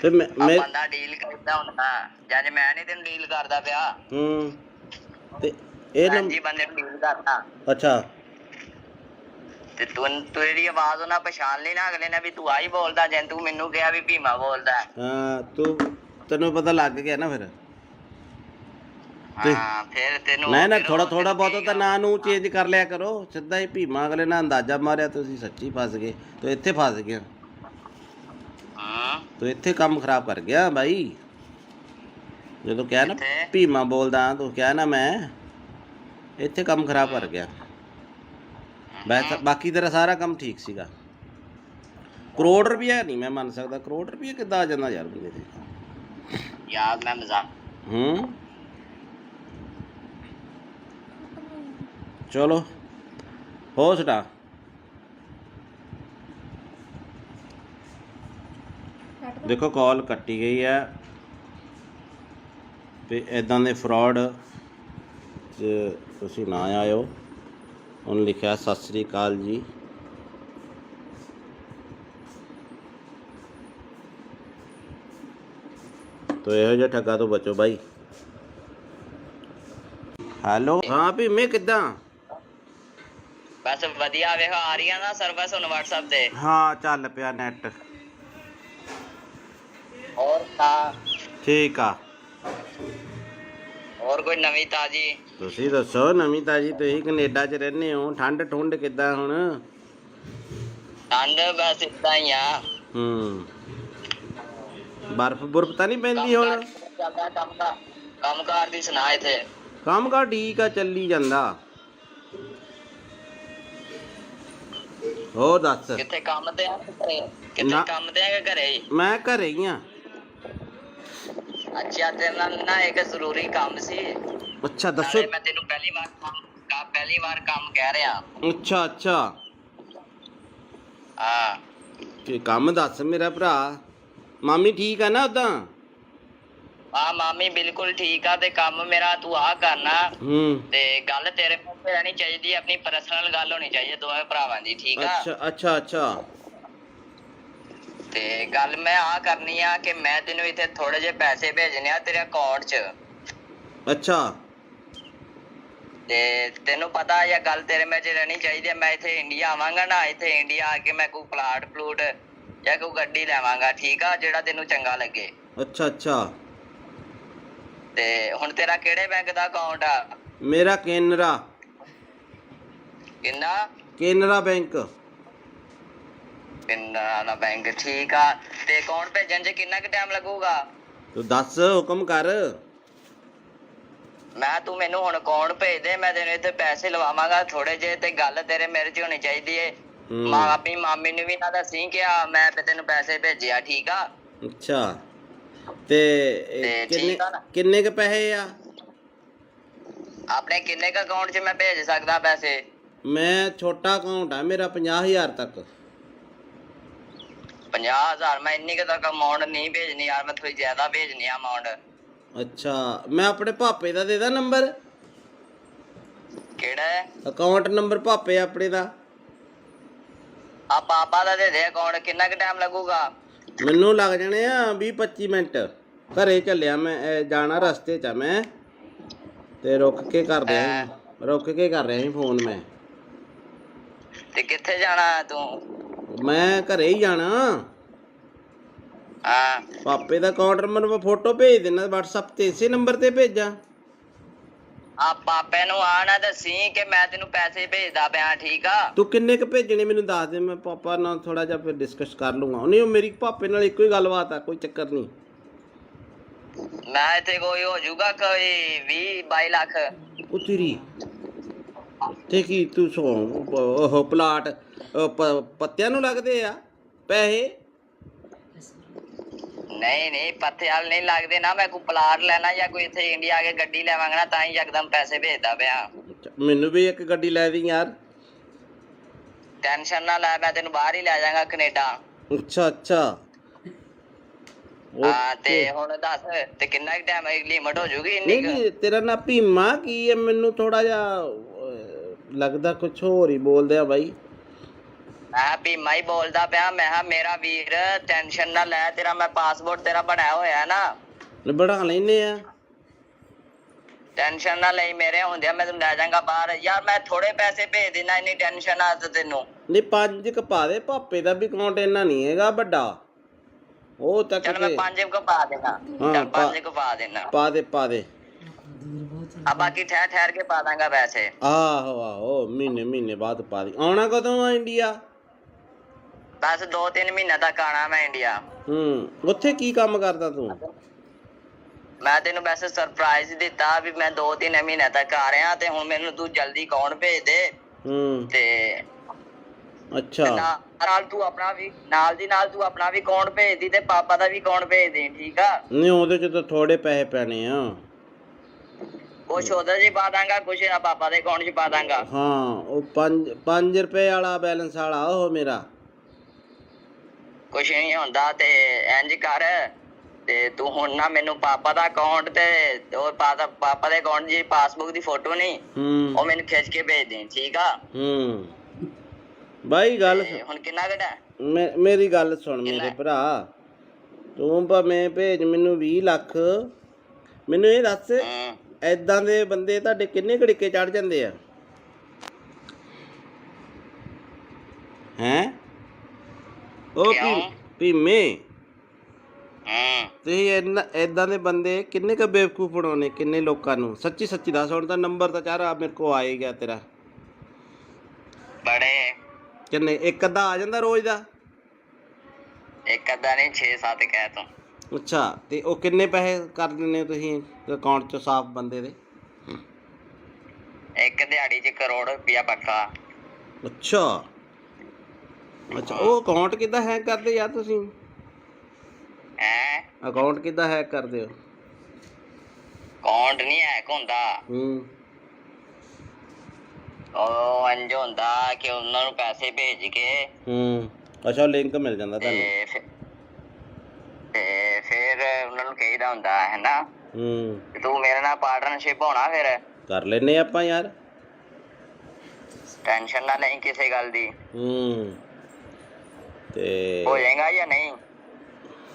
ਤੇ ਬੰਦਾ ਡੀਲ ਕਰਦਾ ਹੁੰਦਾ, ਜਦ ਮੈਂ ਨਹੀਂ ਤੈਨੂੰ ਡੀਲ ਕਰਦਾ ਪਿਆ। ਤੇ ਇਹ ਜੀ ਬੰਦੇ ਨੂੰ ਡੀਲ ਕਰਦਾ। ਅੱਛਾ ਤੇ ਤੂੰ ਇਹਦੀ ਆਵਾਜ਼ ਉਹਨਾਂ ਪਛਾਣ ਲਈ ਨਾ ਅਗਲੇ ਨੇ ਵੀ ਤੂੰ ਆਹੀ ਬੋਲਦਾ, ਜੇ ਤੂੰ ਮੈਨੂੰ ਕਿਹਾ ਵੀ ਭੀਮਾ ਬੋਲਦਾ। ਹਾਂ ਤੈਨੂੰ ਪਤਾ ਲੱਗ ਗਿਆ ਨਾ ਫਿਰ। ਹਾਂ ਫਿਰ ਤੈਨੂੰ ਨਾ ਥੋੜਾ ਬਹੁਤ ਤਾਂ ਨਾਂ ਨੂੰ ਚੇਂਜ ਕਰ ਲਿਆ ਕਰੋ। ਸਿੱਧਾ ਹੀ ਭੀਮਾ ਅਗਲੇ ਨਾਲ ਅੰਦਾਜ਼ਾ ਮਾਰਿਆ ਤੁਸੀਂ ਸੱਚੀ ਫਸ ਗਏ। ਤੂੰ ਇੱਥੇ ਫਸ ਗਿਆ। ਤੂੰ ਇੱਥੇ ਕੰਮ ਖਰਾਬ ਕਰ ਗਿਆ ਬਾਈ। ਜਦੋਂ ਕਿਹਾ ਨਾ ਭੀਮਾ ਬੋਲਦਾ, ਤੂੰ ਕਿਹਾ ਨਾ ਮੈਂ ਇੱਥੇ ਕੰਮ ਖਰਾਬ ਕਰ ਗਿਆ। ਬਾਕੀ ਤੇਰਾ ਸਾਰਾ ਕੰਮ ਠੀਕ ਸੀਗਾ। ਕਰੋੜ ਰੁਪਇਆ ਨਹੀਂ ਮੈਂ ਮੰਨ ਸਕਦਾ। ਕਰੋੜ ਰੁਪਇਆ ਕਿੱਦਾਂ ਆ ਜਾਂਦਾ ਯਾਰ ਬੰਦੇ ਦੇ? ਯਾਰ ਮੈਂ ਮਜ਼ਾਕ ਚਲੋ ਹੋ ਸਟਾ। ਦੇਖੋ ਕਾਲ ਕੱਟੀ ਗਈ ਹੈ ਤੇ ਇੱਦਾਂ ਦੇ ਫਰਾਡ 'ਚ ਤੁਸੀਂ ਨਾ ਆਇਓ। ਉਹਨੇ ਲਿਖਿਆ ਸਤਿ ਸ੍ਰੀ ਅਕਾਲ ਜੀ। ਤੋ ਇਹੋ ਜਿਹੇ ਠੱਗਾ ਤੋਂ ਬਚੋ ਬਾਈ। ਹੈਲੋ, ਹਾਂ ਭੀਮੇ ਕਿੱਦਾਂ? ਬਸ ਵਧੀਆ ਵੇਖ ਆ ਰਹੀਆਂ ਨਾ ਸਰਵਿਸ ਹੁਣ WhatsApp ਤੇ। ਹਾਂ ਚੱਲ ਪਿਆ ਨੈਟ। ਹੋਰ ਤਾਂ ਠੀਕ ਆ। ਹੋਰ ਕੋਈ ਨਵੀਂ ਤਾਜੀ? ਤੁਸੀਂ ਦੱਸੋ ਨਵੀਂ ਤਾਜੀ। ਤੁਸੀਂ ਕੈਨੇਡਾ 'ਚ ਰਹਿੰਦੇ ਹੋ, ਠੰਡ ਠੁੰਡ ਕਿੱਦਾਂ ਹੁਣ? ਠੰਡ ਬਸ ਇਦਾਂ ਹੀ ਆ। ਬਰਫ਼ ਬੁਰਫ਼ ਤਾਂ ਨਹੀਂ ਪੈਂਦੀ ਹੁਣ? ਕੰਮ ਕਾਰ ਦੀ ਸੁਣਾ ਇੱਥੇ? ਕੰਮ ਕਾਰ ਠੀਕ ਆ, ਚੱਲੀ ਜਾਂਦਾ। ਹੋਰ ਦੱਸ। ਕਿੱਥੇ ਕੰਮ ਤੇ ਆ ਘਰੇ? ਕਿੱਥੇ ਕੰਮ ਤੇ ਆ ਕਿ ਘਰੇ ਹੀ? ਮੈਂ ਘਰੇ ਹੀ ਆ। ਅੱਛਾ, ਤੇਰੇ ਨਾਲ ਨਾ ਇੱਕ ਜ਼ਰੂਰੀ ਕੰਮ ਸੀ। ਅੱਛਾ ਦੱਸੋ। ਮੈਂ ਤੈਨੂੰ ਪਹਿਲੀ ਵਾਰ ਕੰਮ ਕਹਿ ਰਿਹਾ। ਅੱਛਾ ਅੱਛਾ। ਹਾਂ ਤੇ ਕੰਮ ਦੱਸ ਮੇਰਾ ਭਰਾ। ਮਾਮੀ ਠੀਕ ਆ ਨਾ ਉਦਾਂ? ਹਾਂ ਮਾਮੀ ਬਿਲਕੁਲ ਠੀਕ ਆ। ਤੇ ਕੰਮ ਮੇਰਾ ਤੂੰ ਆ ਕਰਨਾ। ਤੇ ਗੱਲ ਤੇਰੇ ਮੂੰਹ ਤੇ ਰਹਿਣੀ ਚਾਹੀਦੀ, ਆਪਣੀ ਪਰਸਨਲ ਗੱਲ ਹੋਣੀ ਚਾਹੀਦੀ ਦੋਵੇਂ ਭਰਾਵਾਂ ਦੀ, ਠੀਕ ਆ? ਅੱਛਾ ਅੱਛਾ ਅੱਛਾ। ਤੇ ਗੱਲ ਮੈਂ ਆ ਕਰਨੀ ਆ ਕਿ ਮੈਂ ਤੈਨੂੰ ਇੱਥੇ ਥੋੜੇ ਜਿਹੇ ਪੈਸੇ ਭੇਜਣੇ ਆ ਤੇਰੇ ਅਕਾਊਂਟ 'ਚ। ਅੱਛਾ। ਤੇ ਤੈਨੂੰ ਪਤਾ ਇਹ ਗੱਲ ਤੇਰੇ ਮੇਰੇ 'ਚ ਰਹਿਣੀ ਚਾਹੀਦੀ ਹੈ। ਮੈਂ ਇੱਥੇ ਇੰਡੀਆ ਆਵਾਂਗਾ ਨਾ, ਇੱਥੇ ਇੰਡੀਆ ਆ ਕੇ ਮੈਂ ਕੋਈ ਪਲਾਟ ਜਾਂ ਕੋਈ ਗੱਡੀ ਲੈਵਾਂਗਾ, ਠੀਕ ਆ? ਜਿਹੜਾ ਤੈਨੂੰ ਚੰਗਾ ਲੱਗੇ। ਅੱਛਾ ਅੱਛਾ। ਤੇ ਹੁਣ ਤੇਰਾ ਕਿਹੜੇ ਬੈਂਕ ਦਾ ਅਕਾਊਂਟ ਆ? ਮੇਰਾ ਕੇਨਰਾ। ਕਿੰਨਾ? ਕੇਨਰਾ ਬੈਂਕ। ਕੇਨਰਾ ਬੈਂਕ, ਠੀਕ ਆ। ਤੇ ਅਕਾਊਂਟ ਭੇਜਣ 'ਚ ਕਿੰਨਾ ਕੁ ਟਾਈਮ ਲੱਗੂਗਾ? ਤੂੰ ਦੱਸ, ਹੁਕਮ ਕਰ। ਤੂੰ ਮੈਨੂੰ ਹੁਣ ਅਕਾਊਂਟ ਭੇਜ ਦੇ, ਮੈਂ ਤੈਨੂੰ ਇੱਥੇ ਪੈਸੇ ਲਵਾਵਾਂਗਾ ਥੋੜੇ ਜਿਹੇ। ਤੇ ਗੱਲ ਤੇਰੇ ਮੇਰੇ 'ਚ ਹੋਣੀ ਚਾਹੀਦੀ ਏ। ਆਪਣੀ ਮਾਮੀ ਨੂੰ ਵੀ ਨਾ ਦੱਸੀ ਕਿ ਮੈਂ ਤੈਨੂੰ ਪੈਸੇ ਭੇਜਿਆ, ਠੀਕ ਆ? ਅੱਛਾ। ਤੇ ਕਿੰਨੇ ਕ ਪੈਸੇ ਆ ਆਪਣੇ? ਕਿੰਨੇ ਕ ਅਕਾਊਂਟ 'ਚ ਮੈਂ ਭੇਜ ਸਕਦਾ ਪੈਸੇ? ਮੈਂ ਛੋਟਾ ਅਕਾਊਂਟ ਆ ਮੇਰਾ, 50,000 ਤੱਕ। 50,000? ਮੈਂ ਇੰਨੀ ਕੁ ਤੱਕ ਅਮਾਊਂਟ ਨਹੀਂ ਭੇਜਣੀ ਯਾਰ, ਮੈਂ ਥੋੜੀ ਜ਼ਿਆਦਾ ਭੇਜਣੀ ਆ ਅਮਾਊਂਟ। ਅੱਛਾ, ਮੈਂ ਆਪਣੇ ਪਾਪੇ ਦਾ ਦੇ ਦਾਂ ਨੰਬਰ? ਕਿਹੜਾ ਅਕਾਊਂਟ ਨੰਬਰ? ਪਾਪੇ ਆਪਣੇ ਦਾ। ਆ ਪਾਪਾ ਦਾ ਦੇ ਦੇ ਅਕਾਊਂਟ। ਕਿੰਨਾ ਕੁ ਟਾਈਮ ਲੱਗੂਗਾ? ਮੈਨੂੰ ਲੱਗ ਜਾਣੇ ਆ 20-25 ਮਿੰਟ। ਘਰੇ ਚੱਲਿਆ ਮੈਂ, ਜਾਣਾ ਰਸਤੇ 'ਚ ਆ ਮੈਂ। ਤੇ ਰੁਕ ਕੇ ਕਰ ਰਿਹਾ ਸੀ ਫੋਨ ਮੈਂ। ਤੇ ਕਿੱਥੇ ਜਾਣਾ ਤੂੰ? ਮੈਂ ਘਰੇ ਹੀ ਜਾਣਾ। ਹਾਂ ਪਾਪੇ ਦਾ ਅਕਾਊਂਟ ਨੰਬਰ ਮੈਂ ਫੋਟੋ ਭੇਜ ਦੇਣਾ WhatsApp ਤੇ, ਇਸੇ ਨੰਬਰ ਤੇ ਭੇਜਾਂ? ਆ ਪਾਪੇ ਨੂੰ ਆ ਨਾ ਦੱਸੀ ਕਿ ਮੈਂ ਤੈਨੂੰ ਪੈਸੇ ਭੇਜਦਾ ਪਿਆ, ਠੀਕ ਆ? ਤੂੰ ਕਿੰਨੇ ਕੁ ਭੇਜਣੇ ਮੈਨੂੰ ਦੱਸ ਦੇ, ਮੈਂ ਪਾਪਾ ਨਾਲ ਥੋੜਾ ਜਿਹਾ ਫਿਰ ਡਿਸਕਸ ਕਰ ਲੂੰਗਾ। ਨਹੀਂ, ਉਹ ਮੇਰੀ ਪਾਪੇ ਨਾਲ ਇੱਕੋ ਹੀ ਗੱਲਬਾਤ ਆ, ਕੋਈ ਚੱਕਰ ਨਹੀਂ। ਮੈਂ ਇੱਥੇ ਕੋਈ ਹੋ ਜਾਊਗਾ ਕੋਈ 20-22 ਲੱਖ। ਉਹ ਤੇਰੀ ਤੇ ਕੀ ਤੂੰ ਉਹ ਪਲਾਟ ਪੱਤਿਆਂ ਨੂੰ ਲੱਗਦੇ ਆ ਪੈਸੇ? ਨਹੀਂ ਪੱਥੇ ਵਾਲ ਨਹੀਂ ਲੱਗਦੇ ਨਾ। ਮੈਂ ਕੋਈ ਪਲਾਟ ਲੈਣਾ ਜਾਂ ਕੋਈ ਇੱਥੇ ਇੰਡੀਆ ਆ ਕੇ ਗੱਡੀ ਲੈਵਾਂਗਾ ਨਾ, ਤਾਂ ਹੀ ਯਕਦਮ ਪੈਸੇ ਭੇਜਦਾ ਪਿਆ। ਮੈਨੂੰ ਵੀ ਇੱਕ ਗੱਡੀ ਲੈ ਦੀ ਯਾਰ। ਟੈਨਸ਼ਨ ਨਾ ਲੈ, ਮੈਂ ਤੈਨੂੰ ਬਾਹਰ ਹੀ ਲੈ ਜਾਵਾਂਗਾ ਕੈਨੇਡਾ। ਅੱਛਾ ਅੱਛਾ। ਹਾਂ ਤੇ ਹੁਣ ਦੱਸ, ਤੇ ਕਿੰਨਾ ਟਾਈਮ ਲਿਮਟ ਹੋ ਜੂਗੀ ਇੰਨੀ? ਨਹੀਂ, ਤੇਰਾ ਨਾਂ ਭੀਮਾ ਕੀ ਹੈ? ਮੈਨੂੰ ਥੋੜਾ ਜਿਹਾ ਲੱਗਦਾ ਕੁਛ ਹੋਰ ਹੀ ਬੋਲਦੇ ਆ ਬਾਈ। ਮੈਂ ਭੀਮਾ ਹੀ ਬੋਲਦਾ ਪਿਆ। ਮੈਂ ਕਿਹਾ ਮੇਰਾ ਵੀਰ ਟੈਨਸ਼ਨ ਨਾ ਲੈ, ਤੇਰਾ ਮੈਂ ਪਾਸਪੋਰਟ ਤੇਰਾ ਬਣਾਇਆ ਹੋਇਆ ਨਾ। ਬਣਾ ਲੈਨੇ ਆ। ਟੈਨਸ਼ਨ ਨਾ ਲਈ, ਮੇਰੇ ਹੁੰਦਿਆਂ ਮੈਂ ਤੈਨੂੰ ਲੈ ਜਾਵਾਂਗਾ ਬਾਹਰ। ਯਾਰ ਮੈਂ ਥੋੜੇ ਪੈਸੇ ਭੇਜ ਦੇਣਾ, ਇੰਨੀ ਟੈਨਸ਼ਨ ਆ ਤੈਨੂੰ? ਨਹੀਂ 5 ਕ ਪਾ ਦੇ। ਪਾਪੇ ਦਾ ਵੀ ਅਕਾਊਂਟ ਇੰਨਾ ਨਹੀਂ ਹੈਗਾ ਵੱਡਾ। ਉਹ ਤੱਕ ਚੱਲ ਮੈਂ 5 ਕੁ ਪਾ ਦੇਣਾ। ਚੱਲ 5 ਕੁ ਪਾ ਦੇਣਾ। ਪਾ ਦੇ। ਆ ਬਾਕੀ ਠਹਿਰ ਕੇ ਪਾ ਦਾਂਗਾ ਪੈਸੇ। ਆਹੋ ਮਹੀਨੇ ਬਾਅਦ ਪਾ ਦੀ। ਆਉਣਾ ਕਦੋਂ ਆ ਇੰਡੀਆ? ਬਸ 2-3 ਮਹੀਨੇ ਤੱਕ ਆਣਾ ਮੈਂ ਇੰਡੀਆ। ਉੱਥੇ ਕੀ ਕੰਮ ਕਰਦਾ ਤੂੰ? ਮੈਂ ਤੈਨੂੰ ਵੈਸੇ ਸਰਪ੍ਰਾਈਜ਼ ਦਿੱਤਾ ਵੀ ਮੈਂ 2-3 ਮਹੀਨੇ ਤੱਕ ਆ ਰਿਹਾ, ਤੇ ਹੁਣ ਮੈਨੂੰ ਤੂੰ ਜਲਦੀ ਅਕਾਊਂਟ ਭੇਜ ਦੇ। ਤੇ ਅੱਛਾ, ਨਾਲ ਤੂੰ ਆਪਣਾ ਵੀ ਨਾਲ ਤੂੰ ਆਪਣਾ ਵੀ ਅਕਾਊਂਟ ਭੇਜ ਦੀ ਤੇ ਪਾਪਾ ਦਾ ਵੀ ਅਕਾਊਂਟ ਭੇਜ ਦੇ, ਠੀਕ ਆ? ਨਹੀਂ ਉਹਦੇ ਚ ਤਾਂ ਥੋੜੇ ਪੈਸੇ ਪੈਣੇ ਆ। ਕੁਛ ਉਹਦੇ 'ਚ ਪਾ ਦਾਂਗਾ, ਕੁਛ ਪਾਪਾ ਦੇ ਅਕਾਊਂਟ 'ਚ ਪਾ ਦਾਂਗਾ। ਹਾਂ, ਉਹ 5 ਰੁਪਏ ਵਾਲਾ ਬੈਲੈਂਸ ਵਾਲਾ ਉਹ ਮੇਰਾ। ਕੁਛ ਨਹੀਂ ਹੁੰਦਾ। ਤੇ ਇੰਝ ਕਰ, ਤੇ ਤੂੰ ਹੁਣ ਨਾ ਮੈਨੂੰ ਪਾਪਾ ਦਾ ਅਕਾਊਂਟ ਤੇ ਉਹ ਪਾਪਾ ਦੇ ਅਕਾਊਂਟ ਦੀ ਪਾਸਬੁੱਕ ਦੀ ਫੋਟੋ ਨਹੀਂ, ਉਹ ਮੈਨੂੰ ਖਿੱਚ ਕੇ ਭੇਜ ਦੇ, ਠੀਕ ਆ? ਬਾਈ ਗੱਲ ਹੁਣ ਕਿੰਨਾ ਘਟਾ? ਮੇਰੀ ਗੱਲ ਸੁਣ ਮੇਰੇ ਭਰਾ। ਤੂੰ ਭਾਵੇਂ ਭੇਜ ਮੈਨੂੰ 20 ਲੱਖ। ਮੈਨੂੰ ਇਹ ਦੱਸ, ਐਦਾਂ ਦੇ ਬੰਦੇ ਤੁਹਾਡੇ ਕਿੰਨੇ ਘੜੀਕੇ ਚੜ ਜਾਂਦੇ ਆ ਹੈਂ? ਉਹ ਭੀਮੇ, ਤੁਸੀਂ ਐਦਾਂ ਦੇ ਬੰਦੇ ਕਿੰਨੇ ਕੁ ਬੇਵਕੂਫ ਬਣਾਉਣੇ, ਕਿੰਨੇ ਲੋਕਾਂ ਨੂੰ? ਸੱਚੀ ਸੱਚੀ ਦੱਸ। ਹੁਣ ਤਾਂ ਨੰਬਰ ਤਾਂ ਚਾਰ ਮੇਰੇ ਕੋਲ ਆ ਹੀ ਗਿਆ ਤੇਰਾ। ਬੜੇ ਕਿੰਨੇ? ਇੱਕ ਅੱਧਾ ਆ ਜਾਂਦਾ ਰੋਜ਼ ਦਾ? ਇੱਕ ਅੱਧਾ ਨਹੀਂ, 6-7 ਕਹਿ ਤੂੰ। ਅੱਛਾ, ਤੇ ਉਹ ਕਿੰਨੇ ਪੈਸੇ ਕਰ ਦਿੰਦੇ ਹੋ ਤੁਸੀਂ ਅਕਾਊਂਟ 'ਚ ਸਾਫ਼ ਬੰਦੇ ਦੇ? ਇੱਕ ਦਿਹਾੜੀ 'ਚ ਕਰੋੜ ਰੁਪਇਆ ਪੱਕਾ। ਅੱਛਾ ਅੱਛਾ, ਉਹ ਅਕਾਊਂਟ ਕਿੱਦਾਂ ਹੈਕ ਕਰਦੇ ਯਾਰ ਤੁਸੀਂ? ਹੈਂ? ਅਕਾਊਂਟ ਕਿੱਦਾਂ ਹੈਕ ਕਰਦੇ ਹੋ? ਅਕਾਊਂਟ ਨਹੀਂ ਹੈਕ ਹੁੰਦਾ। ਉਹ ਇੰਝ ਹੁੰਦਾ ਕਿ ਉਹਨਾਂ ਨੂੰ ਪੈਸੇ ਭੇਜ ਕੇ ਅੱਛਾ, ਲਿੰਕ ਮਿਲ ਜਾਂਦਾ ਤੁਹਾਨੂੰ? ਤੇ ਫਿਰ ਉਹਨਾਂ ਨੂੰ ਕਹੀਦਾ ਹੁੰਦਾ ਹੈ ਨਾ, ਤੂੰ ਮੇਰੇ ਨਾਲ ਪਾਰਟਨਰਸ਼ਿਪ ਹੋਣਾ, ਫਿਰ ਕਰ ਲੈਨੇ ਆਪਾਂ ਯਾਰ। ਟੈਨਸ਼ਨ ਨਾ ਲਈ ਕਿਸੇ ਗੱਲ ਦੀ। ਤੇ ਹੋ ਜਾਏਗਾ ਜਾਂ ਨਹੀਂ?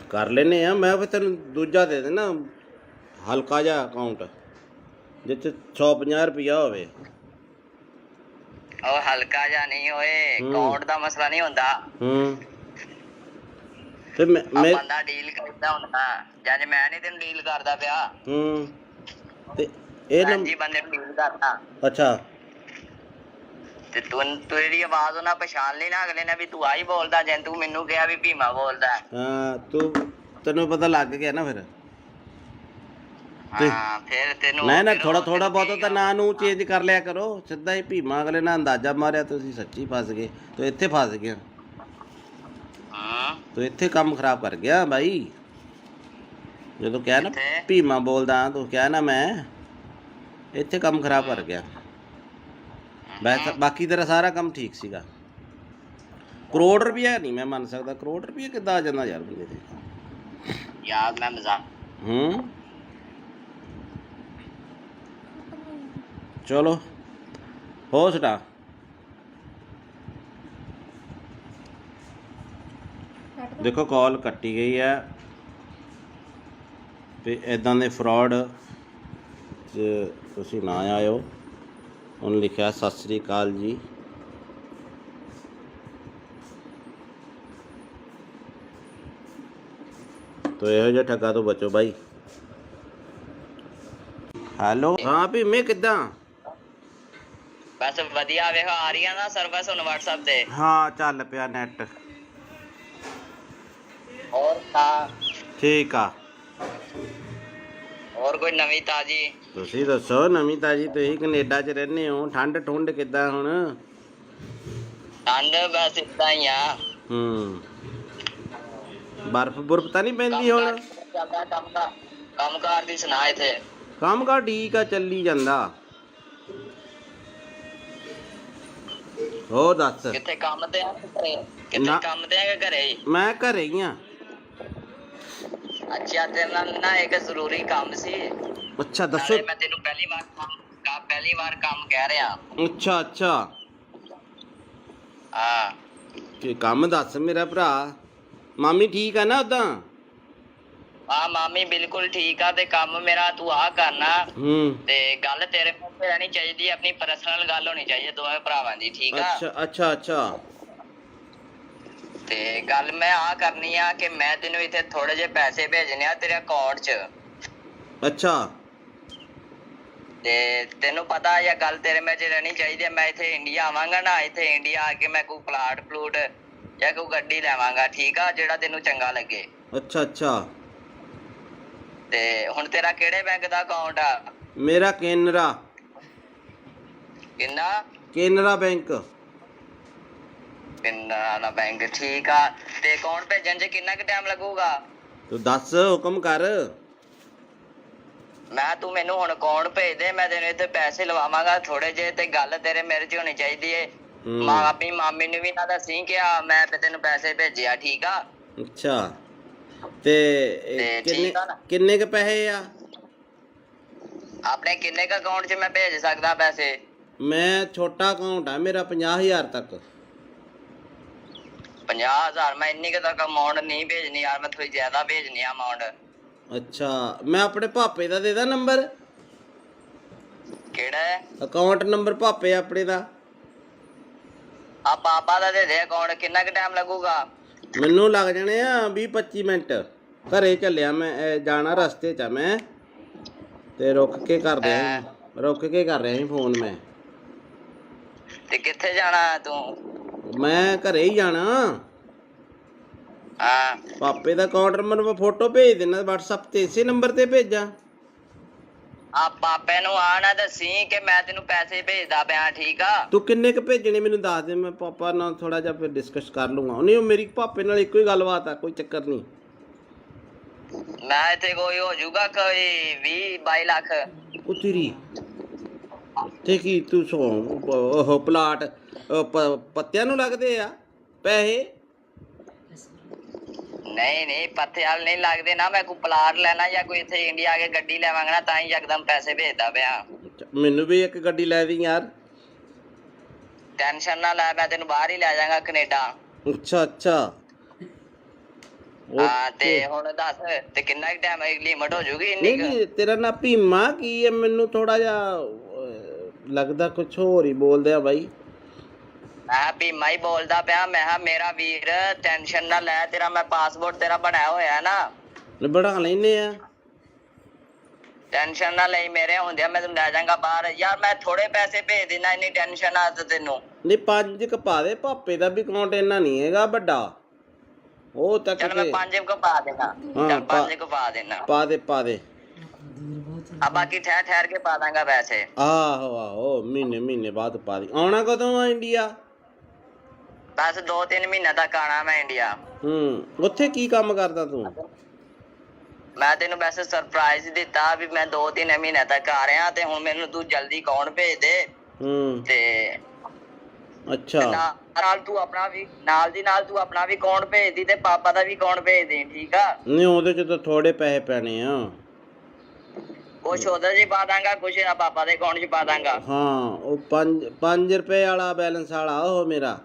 ਕਰ ਲੈਨੇ ਆ। ਮੈਂ ਫਿਰ ਤੈਨੂੰ ਦੂਜਾ ਦੇ ਦੇਣਾ, ਹਲਕਾ ਜਿਹਾ ਅਕਾਊਂਟ ਜਿੱਥੇ 150 ਰੁਪਇਆ ਹੋਵੇ। ਉਹ ਹਲਕਾ ਜਿਹਾ ਨਹੀਂ ਹੋਏ, ਅਕਾਊਂਟ ਦਾ ਮਸਲਾ ਨਹੀਂ ਹੁੰਦਾ। ਤੇ ਬੰਦਾ ਡੀਲ ਕਰਦਾ ਹੁੰਦਾ, ਜਦ ਮੈਂ ਨਹੀਂ ਤੈਨੂੰ ਡੀਲ ਕਰਦਾ ਪਿਆ। ਤੇ ਇਹ ਜੀ ਬੰਦੇ ਨੂੰ ਡੀਲ ਕਰਦਾ। ਅੱਛਾ, ਤੇ ਤੂੰ ਇਹਦੀ ਆਵਾਜ਼ ਉਹਨਾਂ ਪਛਾਣ ਲਈ ਨਾ, ਅਗਲੇ ਨੇ ਵੀ ਤੂੰ ਆਹੀ ਬੋਲਦਾ, ਜੇ ਤੂੰ ਮੈਨੂੰ ਕਿਹਾ ਵੀ ਭੀਮਾ ਬੋਲਦਾ। ਹਾਂ, ਤੈਨੂੰ ਪਤਾ ਲੱਗ ਗਿਆ ਨਾ ਫਿਰ। ਹਾਂ, ਫਿਰ ਤੈਨੂੰ ਨਾ ਥੋੜਾ ਬਹੁਤਾ ਤਾਂ ਨਾਂ ਨੂੰ ਚੇਂਜ ਕਰ ਲਿਆ ਕਰੋ। ਸਿੱਧਾ ਹੀ ਭੀਮਾ ਅਗਲੇ ਨਾਲ ਅੰਦਾਜ਼ਾ ਮਾਰਿਆ, ਤੁਸੀਂ ਸੱਚੀ ਫਸ ਗਏ। ਤੂੰ ਇੱਥੇ ਫਸ ਗਿਆ, ਤੂੰ ਇੱਥੇ ਕੰਮ ਖਰਾਬ ਕਰ ਗਿਆ ਬਾਈ। ਜਦੋਂ ਕਿਹਾ ਨਾ ਭੀਮਾ ਬੋਲਦਾ, ਤੂੰ ਕਿਹਾ ਨਾ ਮੈਂ, ਇੱਥੇ ਕੰਮ ਖਰਾਬ ਕਰ ਗਿਆ। ਬਾਕੀ ਤੇਰਾ ਸਾਰਾ ਕੰਮ ਠੀਕ ਸੀਗਾ। ਕਰੋੜ ਰੁਪਇਆ ਨਹੀਂ ਮੈਂ ਮੰਨ ਸਕਦਾ। ਕਰੋੜ ਰੁਪਇਆ ਕਿੱਦਾਂ ਆ ਜਾਂਦਾ ਯਾਰ ਬੰਦੇ ਤੇ? ਯਾਰ ਮੈਂ ਮਜ਼ਾਕ। ਚਲੋ ਹੋ ਸਟਾ। ਦੇਖੋ ਕਾਲ ਕੱਟੀ ਗਈ ਹੈ। ਤੇ ਇੱਦਾਂ ਦੇ ਫਰਾਡ 'ਚ ਤੁਸੀਂ ਨਾ ਆਇਓ। ਉਹਨੇ ਲਿਖਿਆ ਸਤਿ ਸ੍ਰੀ ਅਕਾਲ ਜੀ। ਤੋ ਇਹੋ ਜਿਹੇ ਠੱਗਾ ਤੋਂ ਬਚੋ ਬਾਈ। ਹੈਲੋ, ਹਾਂ ਭੀਮੇ ਕਿੱਦਾਂ? ਬਸ ਵਧੀਆ। ਵੇਖੋ ਆ ਰਹੀਆਂ ਨਾ ਸਰਵਿਸ ਹੁਣ WhatsApp ਤੇ। ਹਾਂ, ਚੱਲ ਪਿਆ ਨੈਟ। ਹੋਰ ਠੀਕ ਆ। ਹੋਰ ਕੋਈ ਨਵੀਂ ਤਾਜੀ? ਤੁਸੀਂ ਦੱਸੋ ਨਵੀਂ ਤਾਜੀ। ਤੁਸੀਂ ਕੈਨੇਡਾ 'ਚ ਰਹਿੰਦੇ ਹੋ, ਠੰਡ ਠੁੰਡ ਕਿੱਦਾਂ ਹੁਣ? ਠੰਡ ਬਸ ਏਦਾਂ ਹੀ ਆ। ਬਰਫ਼ ਬੁਰਫ਼ ਤਾਂ ਨਹੀਂ ਪੈਂਦੀ ਹੁਣ? ਕੰਮ ਕਾਰ ਦੀ ਸੁਣਾ ਇੱਥੇ? ਕੰਮ ਕਾਰ ਠੀਕ ਆ, ਚੱਲੀ ਜਾਂਦਾ। ਹੋਰ ਦੱਸ। ਕਿੱਥੇ ਕੰਮ ਤੇ ਆ ਘਰੇ? ਕਿੱਥੇ ਕੰਮ ਤੇ ਆ ਘਰੇ? ਮੈਂ ਘਰੇ ਹੀ ਆ। ਅੱਛਾ, ਤੇਰੇ ਨਾਲ ਨਾ ਇੱਕ ਜ਼ਰੂਰੀ ਕੰਮ ਸੀ। ਅੱਛਾ ਦੱਸੋ। ਮੈਂ ਤੈਨੂੰ ਪਹਿਲੀ ਵਾਰ ਕੰਮ ਕਹਿ ਰਿਹਾ। ਅੱਛਾ ਅੱਛਾ, ਹਾਂ ਕੀ ਕੰਮ ਦੱਸ ਮੇਰਾ ਭਰਾ। ਮਾਮੀ ਠੀਕ ਆ ਨਾ ਉਦਾਂ? ਹਾਂ, ਮਾਮੀ ਬਿਲਕੁਲ ਠੀਕ ਆ। ਤੇ ਕੰਮ ਮੇਰਾ ਤੂੰ ਆ ਕਰਨਾ। ਤੇ ਗੱਲ ਤੇਰੇ ਮੂੰਹ ਤੇ ਰਹਿਣੀ ਚਾਹੀਦੀ, ਆਪਣੀ ਪਰਸਨਲ ਗੱਲ ਹੋਣੀ ਚਾਹੀਦੀ ਦੋਵੇਂ ਭਰਾਵਾਂ ਦੀ, ਠੀਕ ਆ? ਅੱਛਾ ਅੱਛਾ ਅੱਛਾ। ਤੇ ਗੱਲ ਮੈਂ ਆ ਕਰਨੀ ਆ ਕਿ ਮੈਂ ਤੈਨੂੰ ਇੱਥੇ ਥੋੜੇ ਜਿਹੇ ਪੈਸੇ ਭੇਜਣੇ ਆ ਤੇਰੇ ਅਕਾਊਂਟ 'ਚ। ਅੱਛਾ। ਤੇ ਤੈਨੂੰ ਪਤਾ ਇਹ ਗੱਲ ਤੇਰੇ ਮੇਰੇ 'ਚ ਰਹਿਣੀ ਚਾਹੀਦੀ। ਮੈਂ ਇੱਥੇ ਇੰਡੀਆ ਆਵਾਂਗਾ ਨਾ, ਇੱਥੇ ਇੰਡੀਆ ਆ ਕੇ ਮੈਂ ਕੋਈ ਪਲਾਟ ਪਲੂਟ ਜਾਂ ਕੋਈ ਗੱਡੀ ਲੈਵਾਂਗਾ, ਠੀਕ ਆ? ਜਿਹੜਾ ਤੈਨੂੰ ਚੰਗਾ ਲੱਗੇ। ਅੱਛਾ ਅੱਛਾ। ਤੇ ਹੁਣ ਤੇਰਾ ਕਿਹੜੇ ਬੈਂਕ ਦਾ ਅਕਾਊਂਟ ਆ? ਮੇਰਾ ਕੇਨਰਾ। ਕਿੰਨਾ? ਕੇਨਰਾ ਬੈਂਕ। ਕੇਨਰਾ ਬੈਂਕ, ਠੀਕ ਆ। ਤੇ ਅਕਾਊਂਟ ਭੇਜਣ 'ਚ ਕਿੰਨਾ ਕੁ ਟਾਈਮ ਲੱਗੂਗਾ? ਤੂੰ ਦੱਸ, ਹੁਕਮ ਕਰ। ਤੂੰ ਮੈਨੂੰ ਹੁਣ ਅਕਾਊਂਟ ਭੇਜ ਦੇ, ਮੈਂ ਤੈਨੂੰ ਇੱਥੇ ਪੈਸੇ ਲਵਾਵਾਂਗਾ ਥੋੜੇ ਜਿਹੇ। ਤੇ ਗੱਲ ਤੇਰੇ ਮੇਰੇ 'ਚ ਹੋਣੀ ਚਾਹੀਦੀ ਏ। ਆਪਣੀ ਮਾਮੀ ਨੂੰ ਵੀ ਨਾ ਦੱਸੀ ਕਿ ਮੈਂ ਤੈਨੂੰ ਪੈਸੇ ਭੇਜਿਆ, ਠੀਕ ਆ? ਅੱਛਾ, ਤੇ ਕਿੰਨੇ ਕ ਪੈਸੇ ਆ ਆਪਣੇ? ਕਿੰਨੇ ਕ ਅਕਾਊਂਟ 'ਚ ਮੈਂ ਭੇਜ ਸਕਦਾ ਪੈਸੇ? ਮੈਂ ਛੋਟਾ ਅਕਾਊਂਟ ਆ ਮੇਰਾ, 50,000 ਤੱਕ। 50,000 ਮੈਂ ਇੰਨੀ ਕੁ ਤੱਕ ਅਮਾਉਂਟ ਨਹੀਂ ਭੇਜਣੀ ਯਾਰ, ਮੈਂ ਥੋੜੀ ਜ਼ਿਆਦਾ ਭੇਜਣੀ ਆ ਅਮਾਉਂਟ। ਅੱਛਾ, ਮੈਂ ਆਪਣੇ ਭਾਪੇ ਦਾ ਦੇ ਦਾਂ ਨੰਬਰ, ਕਿਹੜਾ ਹੈ? ਅਕਾਊਂਟ ਨੰਬਰ ਭਾਪੇ ਆਪਣੇ ਦਾ। ਆ ਪਾਪਾ ਦਾ ਦੇ ਦੇ ਅਕਾਊਂਟ। ਕਿੰਨਾ ਕੁ ਟਾਈਮ ਲੱਗੂਗਾ? ਮੈਨੂੰ ਲੱਗ ਜਾਣੇ ਆ 20-25 ਮਿੰਟ। ਘਰੇ ਚੱਲਿਆ ਮੈਂ, ਜਾਣਾ ਰਸਤੇ 'ਚ ਆ ਮੈਂ, ਤੇ ਰੁਕ ਕੇ ਕਰ ਰਿਹਾ ਸੀ ਫੋਨ ਮੈਂ। ਤੇ ਕਿੱਥੇ ਜਾਣਾ ਤੂੰ? ਮੈਂ ਘਰੇ ਹੀ ਜਾਣਾ। ਹਾਂ, ਪਾਪੇ ਦਾ ਅਕਾਊਂਟ ਨੰਬਰ ਮੈਂ ਫੋਟੋ ਭੇਜ ਦੇਣਾ WhatsApp ਤੇ, ਇਸੇ ਨੰਬਰ ਤੇ ਭੇਜਾਂ? ਆ ਪਾਪੇ ਨੂੰ ਆ ਨਾ ਦੱਸੀ ਕਿ ਮੈਂ ਤੈਨੂੰ ਪੈਸੇ ਭੇਜਦਾ ਪਿਆ, ਠੀਕ ਆ? ਤੂੰ ਕਿੰਨੇ ਕੁ ਭੇਜਣੇ ਮੈਨੂੰ ਦੱਸ ਦੇ, ਮੈਂ ਪਾਪਾ ਨਾਲ ਥੋੜਾ ਜਿਹਾ ਫਿਰ ਡਿਸਕਸ ਕਰ ਲੂੰਗਾ। ਨਹੀਂ, ਉਹ ਮੇਰੀ ਪਾਪੇ ਨਾਲ ਇੱਕੋ ਹੀ ਗੱਲਬਾਤ ਆ, ਕੋਈ ਚੱਕਰ ਨਹੀਂ। ਮੈਂ ਇੱਥੇ ਕੋਈ ਹੋ ਜਾਊਗਾ ਕੋਈ 20-22 ਲੱਖ। ਉਹ ਤੇਰੀ ਤੇ ਕੀ ਤੂੰ ਉਹ ਪਲਾਟ ਪੱਤਿਆਂ ਨੂੰ ਲੱਗਦੇ ਆ ਪੈਸੇ? ਨਹੀਂ ਪੱਥੇ ਵਾਲ ਨਹੀਂ ਲੱਗਦੇ ਨਾ। ਮੈਂ ਕੋਈ ਪਲਾਟ ਲੈਣਾ ਜਾਂ ਕੋਈ ਇੱਥੇ ਇੰਡੀਆ ਆ ਕੇ ਗੱਡੀ ਲੈਵਾਂਗਾ ਨਾ, ਤਾਂ ਹੀ ਯਕਦਮ ਪੈਸੇ ਭੇਜਦਾ ਪਿਆ। ਮੈਨੂੰ ਵੀ ਇੱਕ ਗੱਡੀ ਲੈ ਦੀ ਯਾਰ। ਟੈਨਸ਼ਨ ਨਾ ਲੈ, ਮੈਂ ਤੈਨੂੰ ਬਾਹਰ ਹੀ ਲੈ ਜਾਵਾਂਗਾ, ਕੈਨੇਡਾ। ਅੱਛਾ ਹਾਂ, ਤੇ ਹੁਣ ਦੱਸ ਤੇ ਕਿੰਨਾ ਟਾਈਮ ਲਿਮਟ ਹੋ ਜੂਗੀ ਇੰਨੀ? ਨਹੀਂ, ਤੇਰਾ ਨਾਂ ਭੀਮਾ ਕੀ ਹੈ? ਮੈਨੂੰ ਥੋੜਾ ਜਿਹਾ ਲੱਗਦਾ ਕੁਛ ਹੋਰ ਹੀ ਬੋਲਦੇ ਆ ਬਾਈ। ਮੈਂ ਭੀਮਾ ਹੀ ਬੋਲਦਾ ਪਿਆ। ਮੈਂ ਕਿਹਾ ਮੇਰਾ ਵੀਰ ਟੈਨਸ਼ਨ ਨਾ ਲੈ, ਤੇਰਾ ਮੈਂ ਪਾਸਪੋਰਟ ਤੇਰਾ ਬਣਾਇਆ ਹੋਇਆ ਨਾ, ਬਣਾ ਲੈਨੇ ਆ। ਟੈਨਸ਼ਨ ਨਾ ਲਈ, ਮੇਰੇ ਹੁੰਦਿਆਂ ਮੈਂ ਤੈਨੂੰ ਲੈ ਜਾਵਾਂਗਾ ਬਾਹਰ। ਯਾਰ ਮੈਂ ਥੋੜੇ ਪੈਸੇ ਭੇਜ ਦੇਣਾ, ਇੰਨੀ ਟੈਨਸ਼ਨ ਆ ਤੈਨੂੰ? ਨਹੀਂ, 5 ਕੁ ਪਾ ਦੇ, ਭਾਪੇ ਦਾ ਵੀ ਅਕਾਊਂਟ ਇੰਨਾ ਨਹੀਂ ਹੈਗਾ ਵੱਡਾ। ਉਹ ਤੱਕ ਚੱਲ ਮੈਂ 5 ਕੁ ਪਾ ਦੇਣਾ। ਚੱਲ 5 ਕੁ ਪਾ ਦੇਣਾ। ਪਾ ਦੇ। ਆ ਬਾਕੀ ਠਹਿਰ ਕੇ ਪਾ ਦਾਂਗਾ ਪੈਸੇ। ਆਹੋ ਮਹੀਨੇ ਬਾਅਦ ਪਾ ਦੀ। ਆਉਣਾ ਕਦੋਂ ਆ ਇੰਡੀਆ? ਬਸ 2-3 ਮਹੀਨੇ ਤੱਕ ਆਣਾ ਮੈਂ ਇੰਡੀਆ। ਉੱਥੇ ਕੀ ਕੰਮ ਕਰਦਾ ਤੂੰ? ਮੈਂ ਤੈਨੂੰ ਵੈਸੇ ਸਰਪ੍ਰਾਈਜ਼ ਦਿੱਤਾ ਵੀ ਮੈਂ 2-3 ਮਹੀਨੇ ਤੱਕ ਆ ਰਿਹਾ, ਤੇ ਹੁਣ ਮੈਨੂੰ ਤੂੰ ਜਲਦੀ ਅਕਾਊਂਟ ਭੇਜ ਦੇ। ਤੇ ਅੱਛਾ, ਨਾਲ ਤੂੰ ਆਪਣਾ ਵੀ ਨਾਲ ਦੀ ਨਾਲ ਤੂੰ ਆਪਣਾ ਵੀ ਅਕਾਊਂਟ ਭੇਜ ਦੀ, ਤੇ ਪਾਪਾ ਦਾ ਵੀ ਅਕਾਊਂਟ ਭੇਜ ਦੇ, ਠੀਕ ਆ? ਨਹੀਂ, ਉਹਦੇ ਚ ਤਾਂ ਥੋੜੇ ਪੈਸੇ ਪੈਣੇ ਆ। ਕੁਛ ਉਹਦੇ 'ਚ ਪਾ ਦਾਂਗਾ, ਕੁਛ ਪਾਪਾ ਦੇ ਅਕਾਊਂਟ 'ਚ ਪਾ ਦਾਂਗਾ। ਹਾਂ, ਉਹ 5 ਰੁਪਏ ਵਾਲਾ ਬੈਲੈਂਸ ਵਾਲਾ ਉਹ ਮੇਰਾ।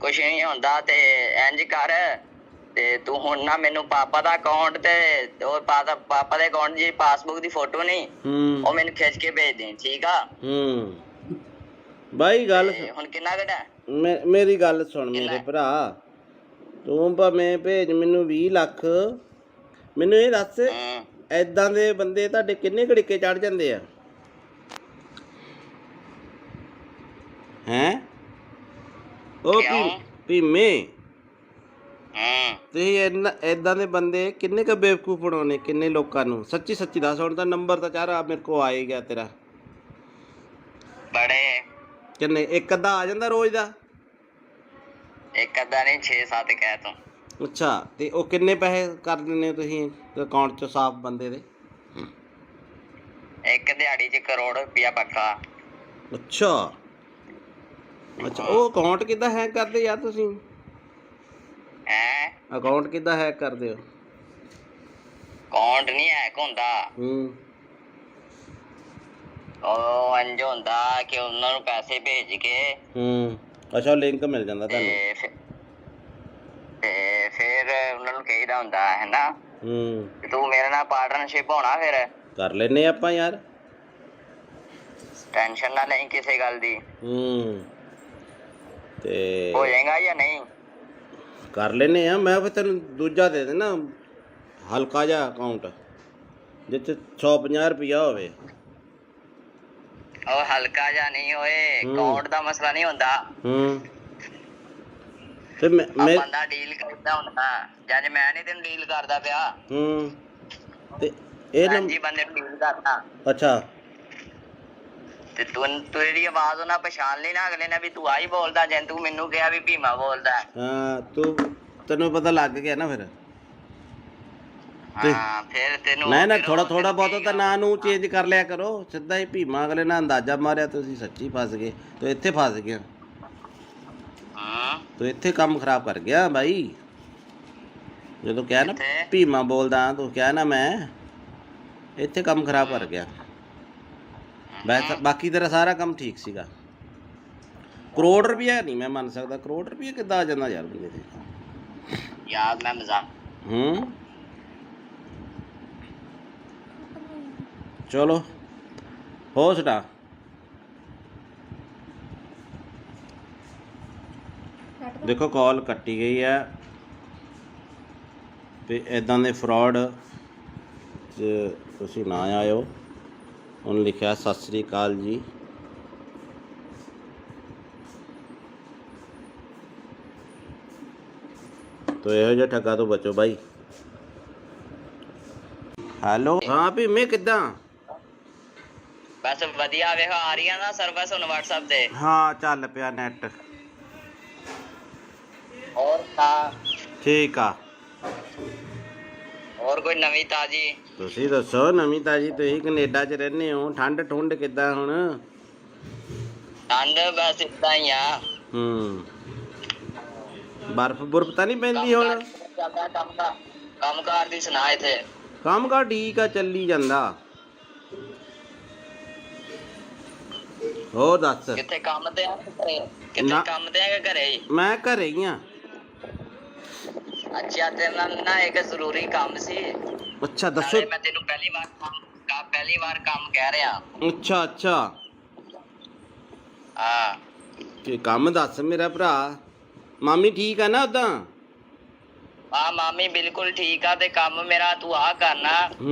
ਕੁਛ ਨਹੀਂ ਹੁੰਦਾ, ਤੇ ਇੰਜ ਕਰ, ਤੇ ਤੂੰ ਹੁਣ ਨਾ ਮੈਨੂੰ ਪਾਪਾ ਦਾ ਅਕਾਊਂਟ ਤੇ ਉਹ ਪਾਪਾ ਦੇ ਅਕਾਊਂਟ ਦੀ ਪਾਸਬੁੱਕ ਦੀ ਫੋਟੋ ਨਹੀਂ, ਉਹ ਮੈਨੂੰ ਖਿੱਚ ਕੇ ਭੇਜ ਦੇ, ਠੀਕ ਆ? ਬਾਈ ਗੱਲ ਹੁਣ ਕਿੰਨਾ ਘਟਾ? ਮੇਰੀ ਗੱਲ ਸੁਣ ਮੇਰੇ ਭਰਾ, ਤੂੰ ਭਾਵੇਂ ਭੇਜ ਮੈਨੂੰ 20 ਲੱਖ। ਮੈਨੂੰ ਇਹ ਦੱਸ, ਏਦਾਂ ਦੇ ਬੰਦੇ ਤੁਹਾਡੇ ਕਿੰਨੇ ਘੜੀਕੇ ਚੜ ਜਾਂਦੇ ਆ? ਹੈਂ? ਉਹ ਭੀਮੇ, ਤੁਸੀਂ ਏਦਾਂ ਦੇ ਬੰਦੇ ਕਿੰਨੇ ਕੁ ਬੇਵਕੂਫ ਬਣਾਉਣੇ, ਕਿੰਨੇ ਲੋਕਾਂ ਨੂੰ? ਸੱਚੀ ਦੱਸ। ਹੁਣ ਤਾਂ ਨੰਬਰ ਤਾਂ ਚਾਰਾ ਮੇਰੇ ਕੋਲ ਆ ਹੀ ਗਿਆ ਤੇਰਾ। ਬੜੇ ਕਿੰਨੇ? ਇੱਕ ਅੱਧਾ ਆ ਜਾਂਦਾ ਰੋਜ਼ ਦਾ? ਇੱਕ ਅੱਧਾ ਨਹੀਂ, 6-7 ਕਹਿ ਤੂੰ। ਅੱਛਾ, ਤੇ ਉਹ ਕਿੰਨੇ ਪੈਸੇ ਕਰ ਦਿੰਦੇ ਹੋ ਤੁਸੀਂ ਅਕਾਊਂਟ 'ਚ ਸਾਫ਼ ਬੰਦੇ ਦੇ? ਇੱਕ ਦਿਹਾੜੀ 'ਚ 1 ਕਰੋੜ ਰੁਪਇਆ ਪੱਕਾ। ਅੱਛਾ, ਉਹ ਅਕਾਊਂਟ ਕਿੱਦਾਂ ਹੈਕ ਕਰਦੇ ਯਾਰ ਤੁਸੀਂ? ਅਕਾਊਂਟ ਕਿੱਦਾਂ ਹੈਕ ਕਰਦੇ ਹੋ? ਅਕਾਊਂਟ ਨਹੀਂ ਹੈਕ ਹੁੰਦਾ। ਉਹ ਇੰਝ ਹੁੰਦਾ ਕਿ ਉਹਨਾਂ ਨੂੰ ਪੈਸੇ ਭੇਜ ਕੇ ਅੱਛਾ, ਲਿੰਕ ਮਿਲ ਜਾਂਦਾ ਤੁਹਾਨੂੰ, ਤੇ ਫਿਰ ਉਹਨਾਂ ਨੂੰ ਕਹੀਦਾ ਹੁੰਦਾ ਹੈ ਨਾ, ਤੂੰ ਮੇਰੇ ਨਾਲ ਪਾਰਟਨਰਸ਼ਿਪ ਹੋਣਾ, ਫਿਰ ਕਰ ਲੈਨੇ ਆਪਾਂ ਯਾਰ। ਟੈਨਸ਼ਨ ਨਾ ਲਈ ਕਿਸੇ ਗੱਲ ਦੀ। ਤੇ ਹੋ ਜਾਏਗਾ ਜਾਂ ਨਹੀਂ? ਕਰ ਲੈਨੇ ਆ। ਮੈਂ ਫਿਰ ਤੈਨੂੰ ਦੂਜਾ ਦੇ ਦੇਣਾ, ਹਲਕਾ ਜਿਹਾ ਅਕਾਊਂਟ ਜਿੱਥੇ 150 ਰੁਪਇਆ ਹੋਵੇ। ਉਹ ਹਲਕਾ ਜਿਹਾ ਨਹੀਂ ਹੋਏ, ਅਕਾਊਂਟ ਦਾ ਮਸਲਾ ਨਹੀਂ ਹੁੰਦਾ। ਤੇ ਬੰਦਾ ਡੀਲ ਕਰਦਾ ਹੁੰਦਾ, ਜਦ ਮੈਂ ਨਹੀਂ ਤੈਨੂੰ ਡੀਲ ਕਰਦਾ ਪਿਆ। ਤੇ ਇਹ ਜੀ ਬੰਦੇ ਨੂੰ ਡੀਲ ਕਰਦਾ। ਅੱਛਾ, ਤੇ ਤੂੰ ਇਹਦੀ ਆਵਾਜ਼ ਉਹਨਾਂ ਪਛਾਣ ਲਈ ਨਾ, ਅਗਲੇ ਨੇ ਵੀ ਤੂੰ ਆਹੀ ਬੋਲਦਾ, ਜੇ ਤੂੰ ਮੈਨੂੰ ਕਿਹਾ ਵੀ ਭੀਮਾ ਬੋਲਦਾ। ਹਾਂ, ਤੈਨੂੰ ਪਤਾ ਲੱਗ ਗਿਆ ਨਾ ਫਿਰ। ਹਾਂ, ਫਿਰ ਤੈਨੂੰ ਨਾ ਥੋੜਾ ਬਹੁਤ ਤਾਂ ਨਾਂ ਨੂੰ ਚੇਂਜ ਕਰ ਲਿਆ ਕਰੋ। ਸਿੱਧਾ ਹੀ ਭੀਮਾ ਅਗਲੇ ਨਾਲ ਅੰਦਾਜ਼ਾ ਮਾਰਿਆ, ਤੁਸੀਂ ਸੱਚੀ ਫਸ ਗਏ। ਤੂੰ ਇੱਥੇ ਫਸ ਗਿਆ, ਤੂੰ ਇੱਥੇ ਕੰਮ ਖਰਾਬ ਕਰ ਗਿਆ ਬਾਈ। ਜਦੋਂ ਕਿਹਾ ਨਾ ਭੀਮਾ ਬੋਲਦਾ, ਤੂੰ ਕਿਹਾ ਨਾ ਮੈਂ, ਇੱਥੇ ਕੰਮ ਖਰਾਬ ਕਰ ਗਿਆ। ਬਾਕੀ ਤੇਰਾ ਸਾਰਾ ਕੰਮ ਠੀਕ ਸੀਗਾ। ਕਰੋੜ ਰੁਪਇਆ ਨਹੀਂ ਮੈਂ ਮੰਨ ਸਕਦਾ, ਕਰੋੜ ਰੁਪਇਆ ਕਿੱਦਾਂ ਆ ਜਾਂਦਾ ਯਾਰ ਬੰਦੇ ਤੇ। ਯਾਰ ਮੈਂ ਮਜ਼ਾਕ ਚਲੋ ਹੋ ਸਟਾ ਦੇਖੋ ਕਾਲ ਕੱਟੀ ਗਈ ਹੈ ਤੇ ਇਦਾਂ ਦੇ ਫਰਾਡ 'ਚ ਤੁਸੀਂ ਨਾ ਆਇਓ। ਉਹਨੇ ਲਿਖਿਆ ਸਤਿ ਸ੍ਰੀ ਅਕਾਲ ਜੀ। ਤੋ ਇਹੋ ਜਿਹਾ ਠੱਗਾ ਤੋਂ ਬਚੋ ਬਾਈ। ਹੈਲੋ ਹਾਂ ਭੀਮੇ ਕਿੱਦਾਂ? ਬਸ ਵਧੀਆ ਵੇਖੋ ਆ ਰਹੀਆਂ ਨਾ ਸਰਵਿਸ ਹੁਣ WhatsApp ਤੇ। ਹਾਂ ਚੱਲ ਪਿਆ ਨੈਟ। ਹੋਰ ਤਾਂ ਠੀਕ ਆ। ਹੋਰ ਕੋਈ ਨਵੀਂ ਤਾਜੀ? ਤੁਸੀਂ ਦੱਸੋ ਨਵੀਂ ਤਾਜੀ। ਤੁਸੀਂ ਕੈਨੇਡਾ 'ਚ ਰਹਿੰਦੇ ਹੋ, ਠੰਡ ਠੁੰਡ ਕਿੱਦਾਂ ਹੁਣ? ਠੰਡ ਬਸ ਇਦਾਂ ਹੀ ਆ। ਬਰਫ਼ ਬੁਰਫ਼ ਤਾਂ ਨਹੀਂ ਪੈਂਦੀ ਹੁਣ? ਕੰਮ ਕਾਰ ਦੀ ਸੁਣਾ ਇੱਥੇ? ਕੰਮ ਕਾਰ ਠੀਕ ਆ, ਚੱਲੀ ਜਾਂਦਾ। ਹੋਰ ਦੱਸ। ਕਿੱਥੇ ਕੰਮ ਤੇ ਆ ਘਰੇ? ਕਿੱਥੇ ਕੰਮ ਤੇ ਆ ਕਿ ਘਰੇ ਹੀ? ਮੈਂ ਘਰੇ ਹੀ ਆ। ਅੱਛਾ ਤੇਰੇ ਨਾਲ ਨਾ ਇੱਕ ਜ਼ਰੂਰੀ ਕੰਮ ਸੀ। ਅੱਛਾ ਦੱਸੋ। ਮੈਂ ਤੈਨੂੰ ਪਹਿਲੀ ਵਾਰ ਕੰਮ ਕਹਿ ਰਿਹਾ। ਅੱਛਾ ਅੱਛਾ ਹਾਂ ਕੀ ਕੰਮ ਦੱਸ ਮੇਰਾ ਭਰਾ। ਮਾਮੀ ਠੀਕ ਆ ਨਾ ਉਦਾਂ? ਹਾਂ ਮਾਮੀ ਬਿਲਕੁਲ ਠੀਕ ਆ। ਤੇ ਕੰਮ ਮੇਰਾ ਤੂੰ ਆ ਕਰਨਾ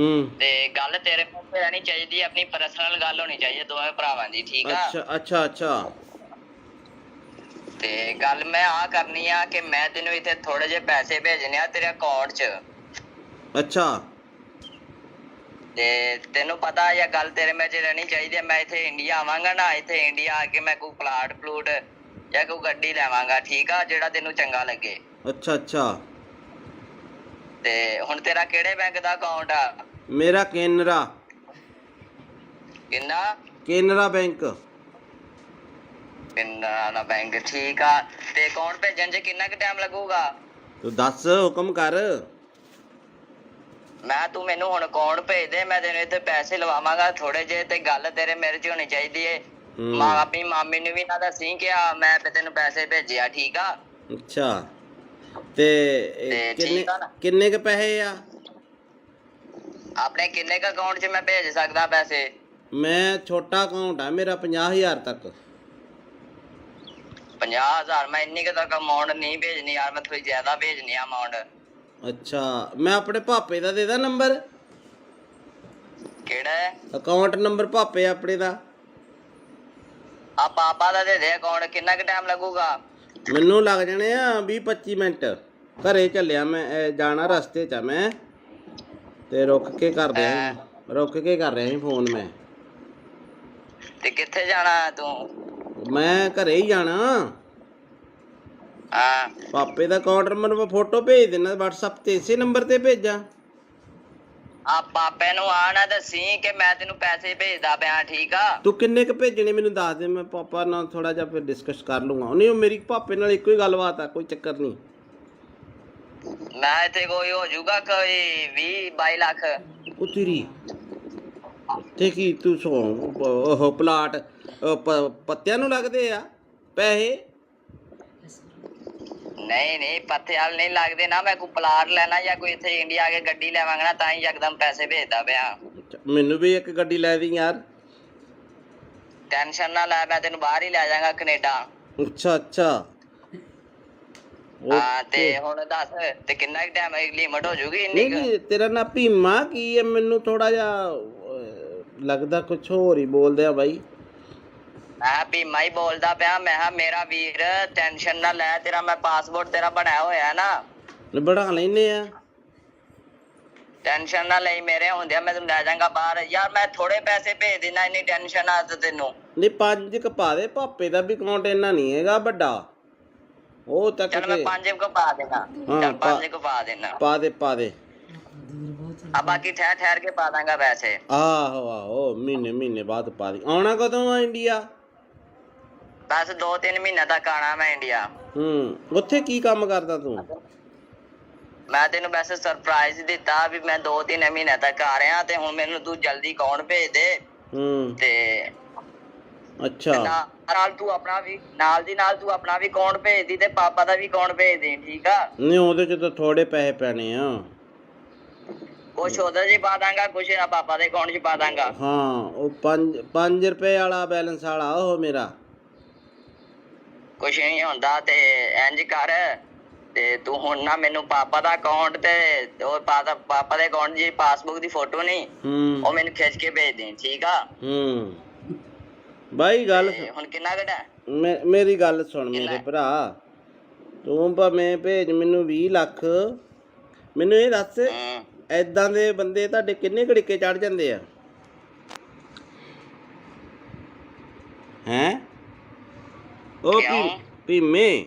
ਤੇ ਗੱਲ ਤੇਰੇ ਮੂੰਹ ਤੇ ਰਹਿਣੀ ਚਾਹੀਦੀ, ਆਪਣੀ ਪਰਸਨਲ ਗੱਲ ਹੋਣੀ ਚਾਹੀਦੀ ਦੋਵੇਂ ਭਰਾਵਾਂ ਦੀ, ਠੀਕ ਆ? ਅੱਛਾ ਅੱਛਾ ਅੱਛਾ ਤੇ ਗੱਲ ਮੈਂ ਆ ਕਰਨੀ ਆ ਕਿ ਮੈਂ ਤੈਨੂੰ ਇੱਥੇ ਥੋੜੇ ਜਿਹੇ ਪੈਸੇ ਭੇਜਣੇ ਆ ਤੇਰੇ ਅਕਾਊਂਟ 'ਚ। ਅੱਛਾ ਤੇ ਤੈਨੂੰ ਪਤਾ ਇਹ ਗੱਲ ਤੇਰੇ ਵਿੱਚ ਰਹਿਣੀ ਚਾਹੀਦੀ ਹੈ। ਮੈਂ ਇੱਥੇ ਇੰਡੀਆ ਆਵਾਂਗਾ ਨਾ, ਇੱਥੇ ਇੰਡੀਆ ਆ ਕੇ ਮੈਂ ਕੋਈ ਪਲਾਟ ਪਲੂਟ ਜਾਂ ਕੋਈ ਗੱਡੀ ਲੈਵਾਂਗਾ, ਠੀਕ ਆ? ਜਿਹੜਾ ਤੈਨੂੰ ਚੰਗਾ ਲੱਗੇ। ਅੱਛਾ ਅੱਛਾ ਤੇ ਹੁਣ ਤੇਰਾ ਕਿਹੜੇ ਬੈਂਕ ਦਾ ਅਕਾਊਂਟ ਆ? ਮੇਰਾ ਕੇਨਰਾ। ਕਿੰਨਾ? ਕੇਨਰਾ ਬੈਂਕ। ਕੇਨਰਾ ਬੈਂਕ, ਠੀਕ ਆ। ਤੇ ਅਕਾਊਂਟ ਭੇਜਣ 'ਚ ਕਿੰਨਾ ਕੁ ਟਾਈਮ ਲੱਗੂਗਾ? ਤੂੰ ਦੱਸ, ਹੁਕਮ ਕਰ। ਤੂੰ ਮੈਨੂੰ ਹੁਣ ਅਕਾਊਂਟ ਭੇਜ ਦੇ, ਮੈਂ ਤੈਨੂੰ ਇੱਥੇ ਪੈਸੇ ਲਵਾਵਾਂਗਾ ਥੋੜੇ ਜਿਹੇ। ਤੇ ਗੱਲ ਤੇਰੇ ਮੇਰੇ 'ਚ ਹੋਣੀ ਚਾਹੀਦੀ ਏ। ਆਪਣੀ ਮਾਮੀ ਨੂੰ ਵੀ ਨਾ ਦੱਸੀ ਕਿ ਮੈਂ ਤੈਨੂੰ ਪੈਸੇ ਭੇਜਿਆ, ਠੀਕ ਆ? ਅੱਛਾ ਤੇ ਕਿੰਨੇ ਕ ਪੈਸੇ ਆ ਆਪਣੇ? ਕਿੰਨੇ ਕ ਅਕਾਊਂਟ 'ਚ ਮੈਂ ਭੇਜ ਸਕਦਾ ਪੈਸੇ? ਮੈਂ ਛੋਟਾ ਅਕਾਊਂਟ ਆ ਮੇਰਾ, 50,000 ਤੱਕ। 50,000? ਮੈਂ ਇੰਨੀ ਕੁ ਤੱਕ ਅਮਾਊਂਟ ਨਹੀਂ ਭੇਜਣੀ ਯਾਰ, ਮੈਂ ਥੋੜੀ ਜ਼ਿਆਦਾ ਭੇਜਣੀ ਆ ਅਮਾਊਂਟ। ਅੱਛਾ ਮੈਂ ਆਪਣੇ ਪਾਪੇ ਦਾ ਦੇ ਦਾਂ ਨੰਬਰ? ਕਿਹੜਾ ਅਕਾਊਂਟ ਨੰਬਰ? ਪਾਪੇ ਆਪਣੇ ਦਾ। ਆ ਪਾਪਾ ਦਾ ਦੇ ਦੇ ਅਕਾਊਂਟ। ਕਿੰਨਾ ਕੁ ਟਾਈਮ ਲੱਗੂਗਾ? ਮੈਨੂੰ ਲੱਗ ਜਾਣੇ ਆ 20-25 ਮਿੰਟ। ਘਰੇ ਚੱਲਿਆ ਮੈਂ, ਜਾਣਾ ਰਸਤੇ 'ਚ ਆ ਮੈਂ, ਤੇ ਰੁਕ ਕੇ ਕਰ ਰਿਹਾ ਸੀ ਫੋਨ ਮੈਂ। ਤੇ ਕਿੱਥੇ ਜਾਣਾ ਤੂੰ? ਮੈਂ ਘਰੇ ਹੀ ਜਾਣਾ। ਹਾਂ ਪਾਪੇ ਦਾ ਅਕਾਊਂਟ ਨੰਬਰ ਮੈਂ ਫੋਟੋ ਭੇਜ ਦੇਣਾ WhatsApp ਤੇ, ਇਸੇ ਨੰਬਰ ਤੇ ਭੇਜਾਂ? ਆ ਪਾਪੇ ਨੂੰ ਆ ਨਾ ਦੱਸੀ ਕਿ ਮੈਂ ਤੈਨੂੰ ਪੈਸੇ ਭੇਜਦਾ ਪਿਆ, ਠੀਕ ਆ? ਤੂੰ ਕਿੰਨੇ ਕੁ ਭੇਜਣੇ ਮੈਨੂੰ ਦੱਸ ਦੇ, ਮੈਂ ਪਾਪਾ ਨਾਲ ਥੋੜਾ ਜਿਹਾ ਫਿਰ ਡਿਸਕਸ ਕਰ ਲੂੰਗਾ। ਨਹੀਂ ਉਹ ਮੇਰੀ ਪਾਪੇ ਨਾਲ ਇੱਕੋ ਹੀ ਗੱਲਬਾਤ ਆ, ਕੋਈ ਚੱਕਰ ਨਹੀਂ। ਮੈਂ ਇੱਥੇ ਕੋਈ ਹੋ ਜਾਊਗਾ ਕੋਈ 20-22 ਲੱਖ। ਉਹ ਤੇਰੀ ਤੇ ਕੀ ਤੂੰ ਉਹ ਪਲਾਟ ਪੱਤਿਆਂ ਨੂੰ ਲੱਗਦੇ ਆ ਪੈਸੇ? ਨਹੀਂ ਪੱਥੇ ਵਾਲ ਨਹੀਂ ਲੱਗਦੇ ਨਾ। ਮੈਂ ਕੋਈ ਪਲਾਟ ਲੈਣਾ ਜਾਂ ਕੋਈ ਇੱਥੇ ਇੰਡੀਆ ਆ ਕੇ ਗੱਡੀ ਲੈਵਾਂਗਾ ਨਾ, ਤਾਂ ਹੀ ਯਕਦਮ ਪੈਸੇ ਭੇਜਦਾ ਪਿਆ। ਮੈਨੂੰ ਵੀ ਇੱਕ ਗੱਡੀ ਲੈ ਦੀ ਯਾਰ। ਟੈਨਸ਼ਨ ਨਾ ਲੈ, ਮੈਂ ਤੈਨੂੰ ਬਾਹਰ ਹੀ ਲੈ ਜਾਵਾਂਗਾ, ਕੈਨੇਡਾ। ਅੱਛਾ ਅੱਛਾ ਹਾਂ ਤੇ ਹੁਣ ਦੱਸ ਤੇ ਕਿੰਨਾ ਟਾਈਮ ਲਿਮਟ ਹੋ ਜੂਗੀ ਇੰਨੀ? ਨਹੀਂ ਤੇਰਾ ਨਾਂ ਭੀਮਾ ਕੀ ਹੈ? ਮੈਨੂੰ ਥੋੜਾ ਜਿਹਾ ਲੱਗਦਾ ਕੁਛ ਹੋਰ ਹੀ ਬੋਲਦੇ ਆ ਬਾਈ। ਮੈਂ ਭੀਮਾ ਹੀ ਬੋਲਦਾ ਪਿਆ। ਮੈਂ ਕਿਹਾ ਮੇਰਾ ਵੀਰ ਟੈਨਸ਼ਨ ਨਾ ਲੈ, ਤੇਰਾ ਮੈਂ ਪਾਸਪੋਰਟ ਤੇਰਾ ਬਣਾਇਆ ਹੋਇਆ ਨਾ। ਬਣਾ ਲੈਨੇ ਆ। ਟੈਨਸ਼ਨ ਨਾ ਲਈ, ਮੇਰੇ ਹੁੰਦਿਆਂ ਮੈਂ ਤੈਨੂੰ ਲੈ ਜਾਵਾਂਗਾ ਬਾਹਰ। ਯਾਰ ਮੈਂ ਥੋੜੇ ਪੈਸੇ ਭੇਜ ਦੇਣਾ, ਇੰਨੀ ਟੈਨਸ਼ਨ ਆ ਤੈਨੂੰ? ਨਹੀਂ 5 ਕ ਪਾ ਦੇ, ਪਾਪੇ ਦਾ ਵੀ ਅਕਾਊਂਟ ਇੰਨਾ ਨਹੀਂ ਹੈਗਾ ਵੱਡਾ। ਉਹ ਤੱਕ ਚੱਲ ਮੈਂ 5 ਕੁ ਪਾ ਦੇਣਾ। ਚੱਲ 5 ਕੁ ਪਾ ਦੇਣਾ। ਪਾ ਦੇ ਆ ਬਾਕੀ ਠਹਿਰ ਕੇ ਪਾ ਦਾਂਗਾ ਪੈਸੇ। ਆਹੋ ਮਹੀਨੇ ਬਾਅਦ ਪਾ ਦੀ। ਆਉਣਾ ਕਦੋਂ ਆ ਇੰਡੀਆ? ਬਸ 2-3 ਮਹੀਨੇ ਤੱਕ ਆਣਾ ਮੈਂ ਇੰਡੀਆ। ਉੱਥੇ ਕੀ ਕੰਮ ਕਰਦਾ ਤੂੰ? ਮੈਂ ਤੈਨੂੰ ਵੈਸੇ ਸਰਪ੍ਰਾਈਜ਼ ਦਿੱਤਾ ਵੀ ਮੈਂ 2-3 ਮਹੀਨੇ ਤੱਕ ਆ ਰਿਹਾ, ਤੇ ਹੁਣ ਮੈਨੂੰ ਤੂੰ ਜਲਦੀ ਅਕਾਊਂਟ ਭੇਜ ਦੇ। ਤੇ ਅੱਛਾ ਨਾਲ ਤੂੰ ਆਪਣਾ ਵੀ ਨਾਲ ਦੀ ਨਾਲ ਤੂੰ ਆਪਣਾ ਵੀ ਅਕਾਊਂਟ ਭੇਜਦੀ ਤੇ ਪਾਪਾ ਦਾ ਵੀ ਅਕਾਊਂਟ ਭੇਜ ਦੇ, ਠੀਕ ਆ? ਨਹੀਂ ਉਹਦੇ ਚ ਤਾਂ ਥੋੜੇ ਪੈਸੇ ਪੈਣੇ ਆ। ਕੁਛ ਉਹਦੇ 'ਚ ਹੀ ਪਾ ਦਾਂਗਾ, ਕੁਛ ਪਾਪਾ ਦੇ ਅਕਾਊਂਟ 'ਚ ਪਾ ਦਾਂਗਾ। ਹਾਂ ਉਹ 5 ਰੁਪਏ ਵਾਲਾ ਬੈਲੈਂਸ ਵਾਲਾ ਉਹ ਮੇਰਾ। ਕੁਛ ਨਹੀਂ ਹੁੰਦਾ ਤੇ ਇੰਜ ਕਰ ਤੇ ਤੂੰ ਹੁਣ ਨਾ ਮੈਨੂੰ ਪਾਪਾ ਦਾ ਅਕਾਊਂਟ ਤੇ ਉਹ ਪਾਪਾ ਦੇ ਅਕਾਊਂਟ ਦੀ ਪਾਸਬੁੱਕ ਦੀ ਫੋਟੋ ਨਹੀਂ ਉਹ ਮੈਨੂੰ ਖਿੱਚ ਕੇ ਭੇਜ ਦੇ, ਠੀਕ ਆ? ਬਾਈ ਗੱਲ ਹੁਣ ਕਿੰਨਾ ਘਟਾ? ਮੇਰੀ ਗੱਲ ਸੁਣ ਮੇਰੇ ਭਰਾ, ਤੂੰ ਭਾਵੇਂ ਭੇਜ ਮੈਨੂੰ 20 ਲੱਖ, ਮੈਨੂੰ ਇਹ ਦੱਸ ਏਦਾਂ ਦੇ ਬੰਦੇ ਤੁਹਾਡੇ ਕਿੰਨੇ ਘੜੀਕੇ ਚੜ ਜਾਂਦੇ ਆ ਹੈਂ? ਉਹ ਭੀਮੇ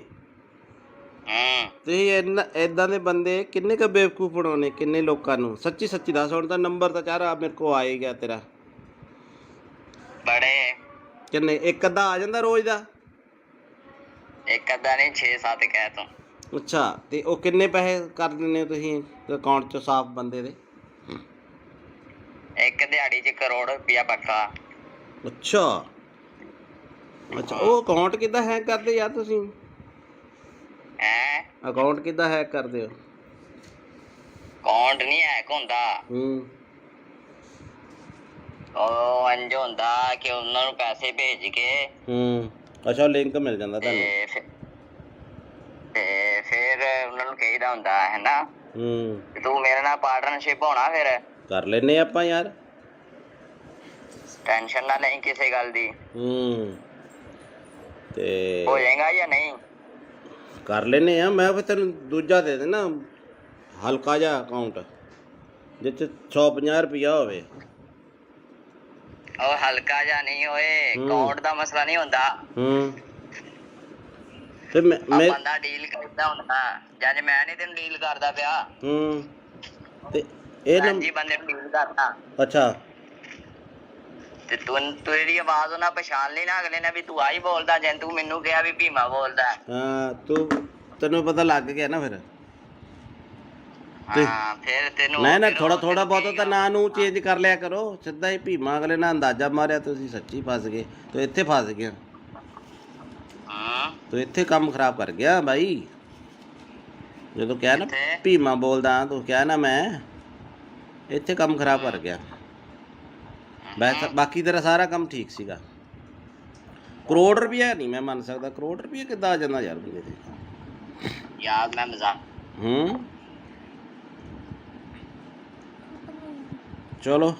ਤੁਸੀਂ ਏਦਾਂ ਦੇ ਬੰਦੇ ਕਿੰਨੇ ਕੁ ਬੇਵਕੂਫ ਬਣਾਉਣੇ, ਕਿੰਨੇ ਲੋਕਾਂ ਨੂੰ? ਸੱਚੀ ਸੱਚੀ ਦੱਸ। ਹੁਣ ਤਾਂ ਨੰਬਰ ਤਾਂ ਚਾਰਾ ਮੇਰੇ ਕੋਲ ਆ ਹੀ ਗਿਆ ਤੇਰਾ। ਬੜੇ ਕਿੰਨੇ? ਇੱਕ ਅੱਧਾ ਆ ਜਾਂਦਾ ਰੋਜ਼ ਦਾ? ਇੱਕ ਅੱਧਾ ਨਹੀਂ, 6-7 ਕਹਿ ਤੂੰ। ਅੱਛਾ, ਤੇ ਉਹ ਕਿੰਨੇ ਪੈਸੇ ਕਰ ਦਿੰਦੇ ਹੋ ਤੁਸੀਂ ਅਕਾਊਂਟ 'ਚ ਸਾਫ਼ ਬੰਦੇ ਦੇ? ਇੱਕ ਦਿਹਾੜੀ 'ਚ ਕਰੋੜ ਰੁਪਇਆ ਪੱਕਾ। ਅੱਛਾ ਅੱਛਾ, ਉਹ ਅਕਾਊਂਟ ਕਿੱਦਾਂ ਹੈਕ ਕਰਦੇ ਯਾਰ ਤੁਸੀਂ? ਹੈਂ? ਅਕਾਊਂਟ ਕਿੱਦਾਂ ਹੈਕ ਕਰਦੇ ਹੋ? ਅਕਾਊਂਟ ਨਹੀਂ ਹੈਕ ਹੁੰਦਾ। ਉਹ ਇੰਝ ਹੁੰਦਾ ਕਿ ਉਹਨਾਂ ਨੂੰ ਪੈਸੇ ਭੇਜ ਕੇ ਅੱਛਾ, ਲਿੰਕ ਮਿਲ ਜਾਂਦਾ ਤੁਹਾਨੂੰ ਤੇ ਫਿਰ ਉਹਨਾਂ ਨੂੰ ਕਹੀਦਾ ਹੁੰਦਾ ਹੈ ਨਾ ਤੂੰ ਮੇਰੇ ਨਾਲ ਪਾਰਟਨਰਸ਼ਿਪ ਹੋਣਾ, ਫਿਰ ਕਰ ਲੈਨੇ ਆਪਾਂ ਯਾਰ। ਟੈਨਸ਼ਨ ਨਾ ਲਈ ਕਿਸੇ ਗੱਲ ਦੀ। ਤੇ ਹੋ ਜਾਏਗਾ ਜਾਂ ਨਹੀਂ? ਕਰ ਲੈਨੇ ਆ। ਮੈਂ ਫਿਰ ਤੈਨੂੰ ਦੂਜਾ ਦੇ ਦੇਣਾ, ਹਲਕਾ ਜਿਹਾ ਅਕਾਊਂਟ ਜਿਸ 'ਚ 150 ਰੁਪਇਆ ਹੋਵੇ। ਉਹ ਹਲਕਾ ਜਿਹਾ ਨਹੀਂ ਹੋਏ, ਅਕਾਊਂਟ ਦਾ ਮਸਲਾ ਨਹੀਂ ਹੁੰਦਾ। ਤੇ ਬੰਦਾ ਡੀਲ ਕਰਦਾ ਹੁੰਦਾ, ਜਦ ਮੈਂ ਨਹੀਂ ਤੈਨੂੰ ਡੀਲ ਕਰਦਾ ਪਿਆ। ਤੇ ਇਹ ਜੀ ਬੰਦੇ ਨੂੰ ਡੀਲ ਕਰਦਾ। ਅੱਛਾ, ਤੇ ਤੂੰ ਤੇਰੀ ਆਵਾਜ਼ ਉਹਨਾਂ ਪਛਾਣ ਲਈ ਨਾ ਅਗਲੇ ਨੇ ਵੀ ਤੂੰ ਆਹੀ ਬੋਲਦਾ, ਜੇ ਤੂੰ ਮੈਨੂੰ ਕਿਹਾ ਵੀ ਭੀਮਾ ਬੋਲਦਾ। ਹਾਂ, ਤੈਨੂੰ ਪਤਾ ਲੱਗ ਗਿਆ ਨਾ ਫਿਰ। ਹਾਂ, ਫਿਰ ਤੈਨੂੰ ਨਾ ਥੋੜਾ ਬਹੁਤਾ ਤਾਂ ਨਾਂ ਨੂੰ ਚੇਂਜ ਕਰ ਲਿਆ ਕਰੋ। ਸਿੱਧਾ ਹੀ ਭੀਮਾ ਅਗਲੇ ਨਾਲ ਅੰਦਾਜ਼ਾ ਮਾਰਿਆ, ਤੁਸੀਂ ਸੱਚੀ ਫਸ ਗਏ। ਤੂੰ ਇੱਥੇ ਫਸ ਗਿਆ, ਤੂੰ ਇੱਥੇ ਕੰਮ ਖਰਾਬ ਕਰ ਗਿਆ ਬਾਈ। ਜਦੋਂ ਕਿਹਾ ਨਾ ਭੀਮਾ ਬੋਲਦਾ, ਤੂੰ ਕਿਹਾ ਨਾ ਮੈਂ, ਇੱਥੇ ਕੰਮ ਖਰਾਬ ਕਰ ਗਿਆ। ਬਾਕੀ ਤੇਰਾ ਸਾਰਾ ਕੰਮ ਠੀਕ ਸੀਗਾ। ਕਰੋੜ ਰੁਪਇਆ ਨਹੀਂ ਮੈਂ ਮੰਨ ਸਕਦਾ। ਕਰੋੜ ਰੁਪਇਆ ਕਿੱਦਾਂ ਆ ਜਾਂਦਾ ਯਾਰ ਬੰਦੇ ਦੇ? ਯਾਰ ਮੈਂ ਮਜ਼ਾਕ। ਚਲੋ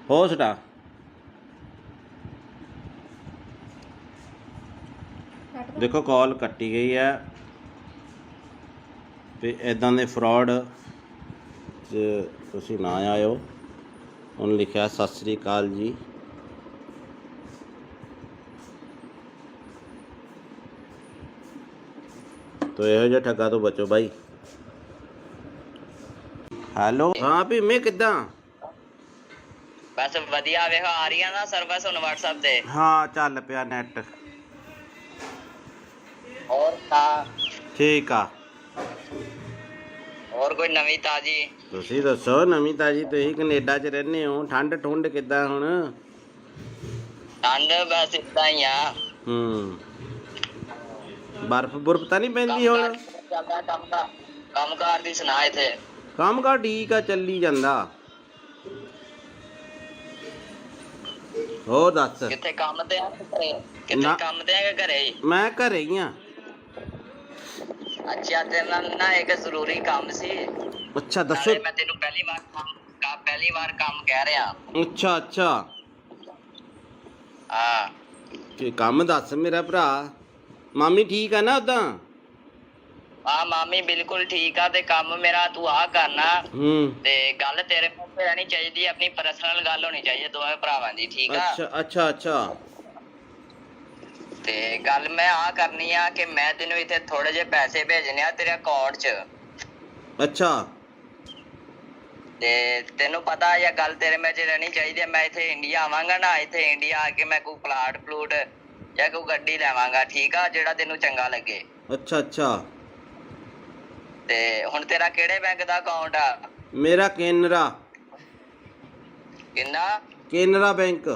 ਹੋ ਸਟਾ। ਦੇਖੋ ਕਾਲ ਕੱਟੀ ਗਈ ਹੈ ਤੇ ਇੱਦਾਂ ਦੇ ਫਰਾਡ 'ਚ ਤੁਸੀਂ ਨਾ ਆਇਓ। ਉਹਨੇ ਲਿਖਿਆ ਸਤਿ ਸ੍ਰੀ ਅਕਾਲ ਜੀ। ਤੋ ਇਹੋ ਜਿਹਾ ਠੱਗਾ ਤੋਂ ਬਚੋ ਬਾਈ। ਹੈਲੋ, ਹਾਂ ਭੀਮੇ ਕਿੱਦਾਂ? ਬਸ ਵਧੀਆ, ਵੇਖੋ ਆ ਰਹੀਆਂ ਨਾ ਸਰਵਿਸ ਹੁਣ WhatsApp ਤੇ। ਹਾਂ ਚੱਲ ਪਿਆ ਨੈਟ। ਹੋਰ ਤਾਂ ਠੀਕ ਆ। ਹੋਰ ਕੋਈ ਨਵੀਂ ਤਾਜੀ? ਤੁਸੀਂ ਦੱਸੋ ਨਵੀਂ ਤਾਜੀ। ਤੁਸੀਂ ਕੈਨੇਡਾ 'ਚ ਰਹਿੰਦੇ ਹੋ, ਠੰਡ ਠੁੰਡ ਕਿੱਦਾਂ ਹੁਣ? ਠੰਡ ਬਸ ਏਦਾਂ ਹੀ ਆ। ਬਰਫ਼ ਬੁਰਫ਼ ਤਾਂ ਨਹੀਂ ਪੈਂਦੀ ਹੁਣ? ਕੰਮ ਕਾਰ ਦੀ ਸੁਣਾ ਇੱਥੇ? ਕੰਮ ਕਾਰ ਠੀਕ ਆ, ਚੱਲੀ ਜਾਂਦਾ। ਹੋਰ ਦੱਸ। ਕਿੱਥੇ ਕੰਮ ਤੇ ਆ ਘਰੇ? ਕਿੱਥੇ ਕੰਮ ਤੇ ਆ ਘਰੇ ਹੀ? ਮੈਂ ਘਰੇ ਹੀ ਆ। ਅੱਛਾ, ਤੇਰੇ ਨਾਲ ਨਾ ਇੱਕ ਜ਼ਰੂਰੀ ਕੰਮ ਸੀ। ਅੱਛਾ ਦੱਸੋ। ਮੈਂ ਤੈਨੂੰ ਪਹਿਲੀ ਵਾਰ ਕੰਮ ਕਹਿ ਰਿਹਾ। ਅੱਛਾ ਅੱਛਾ, ਹਾਂ ਕੀ ਕੰਮ ਦੱਸ ਮੇਰਾ ਭਰਾ। ਮਾਮੀ ਠੀਕ ਆ ਨਾ ਉਦਾਂ? ਹਾਂ ਮਾਮੀ ਬਿਲਕੁਲ ਠੀਕ ਆ। ਤੇ ਕੰਮ ਮੇਰਾ ਤੂੰ ਆ ਕਰਨਾ ਤੇ ਗੱਲ ਤੇਰੇ ਕੋਲ ਰਹਿਣੀ ਚਾਹੀਦੀ, ਆਪਣੀ ਪਰਸਨਲ ਗੱਲ ਹੋਣੀ ਚਾਹੀਦੀ ਦੋਵੇਂ ਭਰਾਵਾਂ ਦੀ, ਠੀਕ ਆ? ਅੱਛਾ ਅੱਛਾ ਅੱਛਾ। ਤੇ ਗੱਲ ਮੈਂ ਆ ਕਰਨੀ ਆ ਕਿ ਮੈਂ ਤੈਨੂੰ ਇੱਥੇ ਥੋੜੇ ਜਿਹੇ ਪੈਸੇ ਭੇਜਣੇ ਆ ਤੇਰੇ ਅਕਾਊਂਟ 'ਚ। ਅੱਛਾ, ਤੇ ਤੈਨੂੰ ਪਤਾ ਇਹ ਗੱਲ ਤੇਰੇ ਵਿੱਚ ਰਹਿਣੀ ਚਾਹੀਦੀ ਹੈ। ਮੈਂ ਇੱਥੇ ਇੰਡੀਆ ਆਵਾਂਗਾ ਨਾ, ਇੱਥੇ ਇੰਡੀਆ ਆ ਕੇ ਮੈਂ ਕੋਈ ਪਲਾਟ ਪਲੂਟ ਜਾਂ ਕੋਈ ਗੱਡੀ ਲੈਵਾਂਗਾ, ਠੀਕ ਆ? ਜਿਹੜਾ ਤੈਨੂੰ ਚੰਗਾ ਲੱਗੇ। ਅੱਛਾ ਅੱਛਾ। ਤੇ ਹੁਣ ਤੇਰਾ ਕਿਹੜੇ ਬੈਂਕ ਦਾ ਅਕਾਊਂਟ ਆ? ਮੇਰਾ ਕੇਨਰਾ। ਕਿੰਨਾ? ਕੇਨਰਾ ਬੈਂਕ।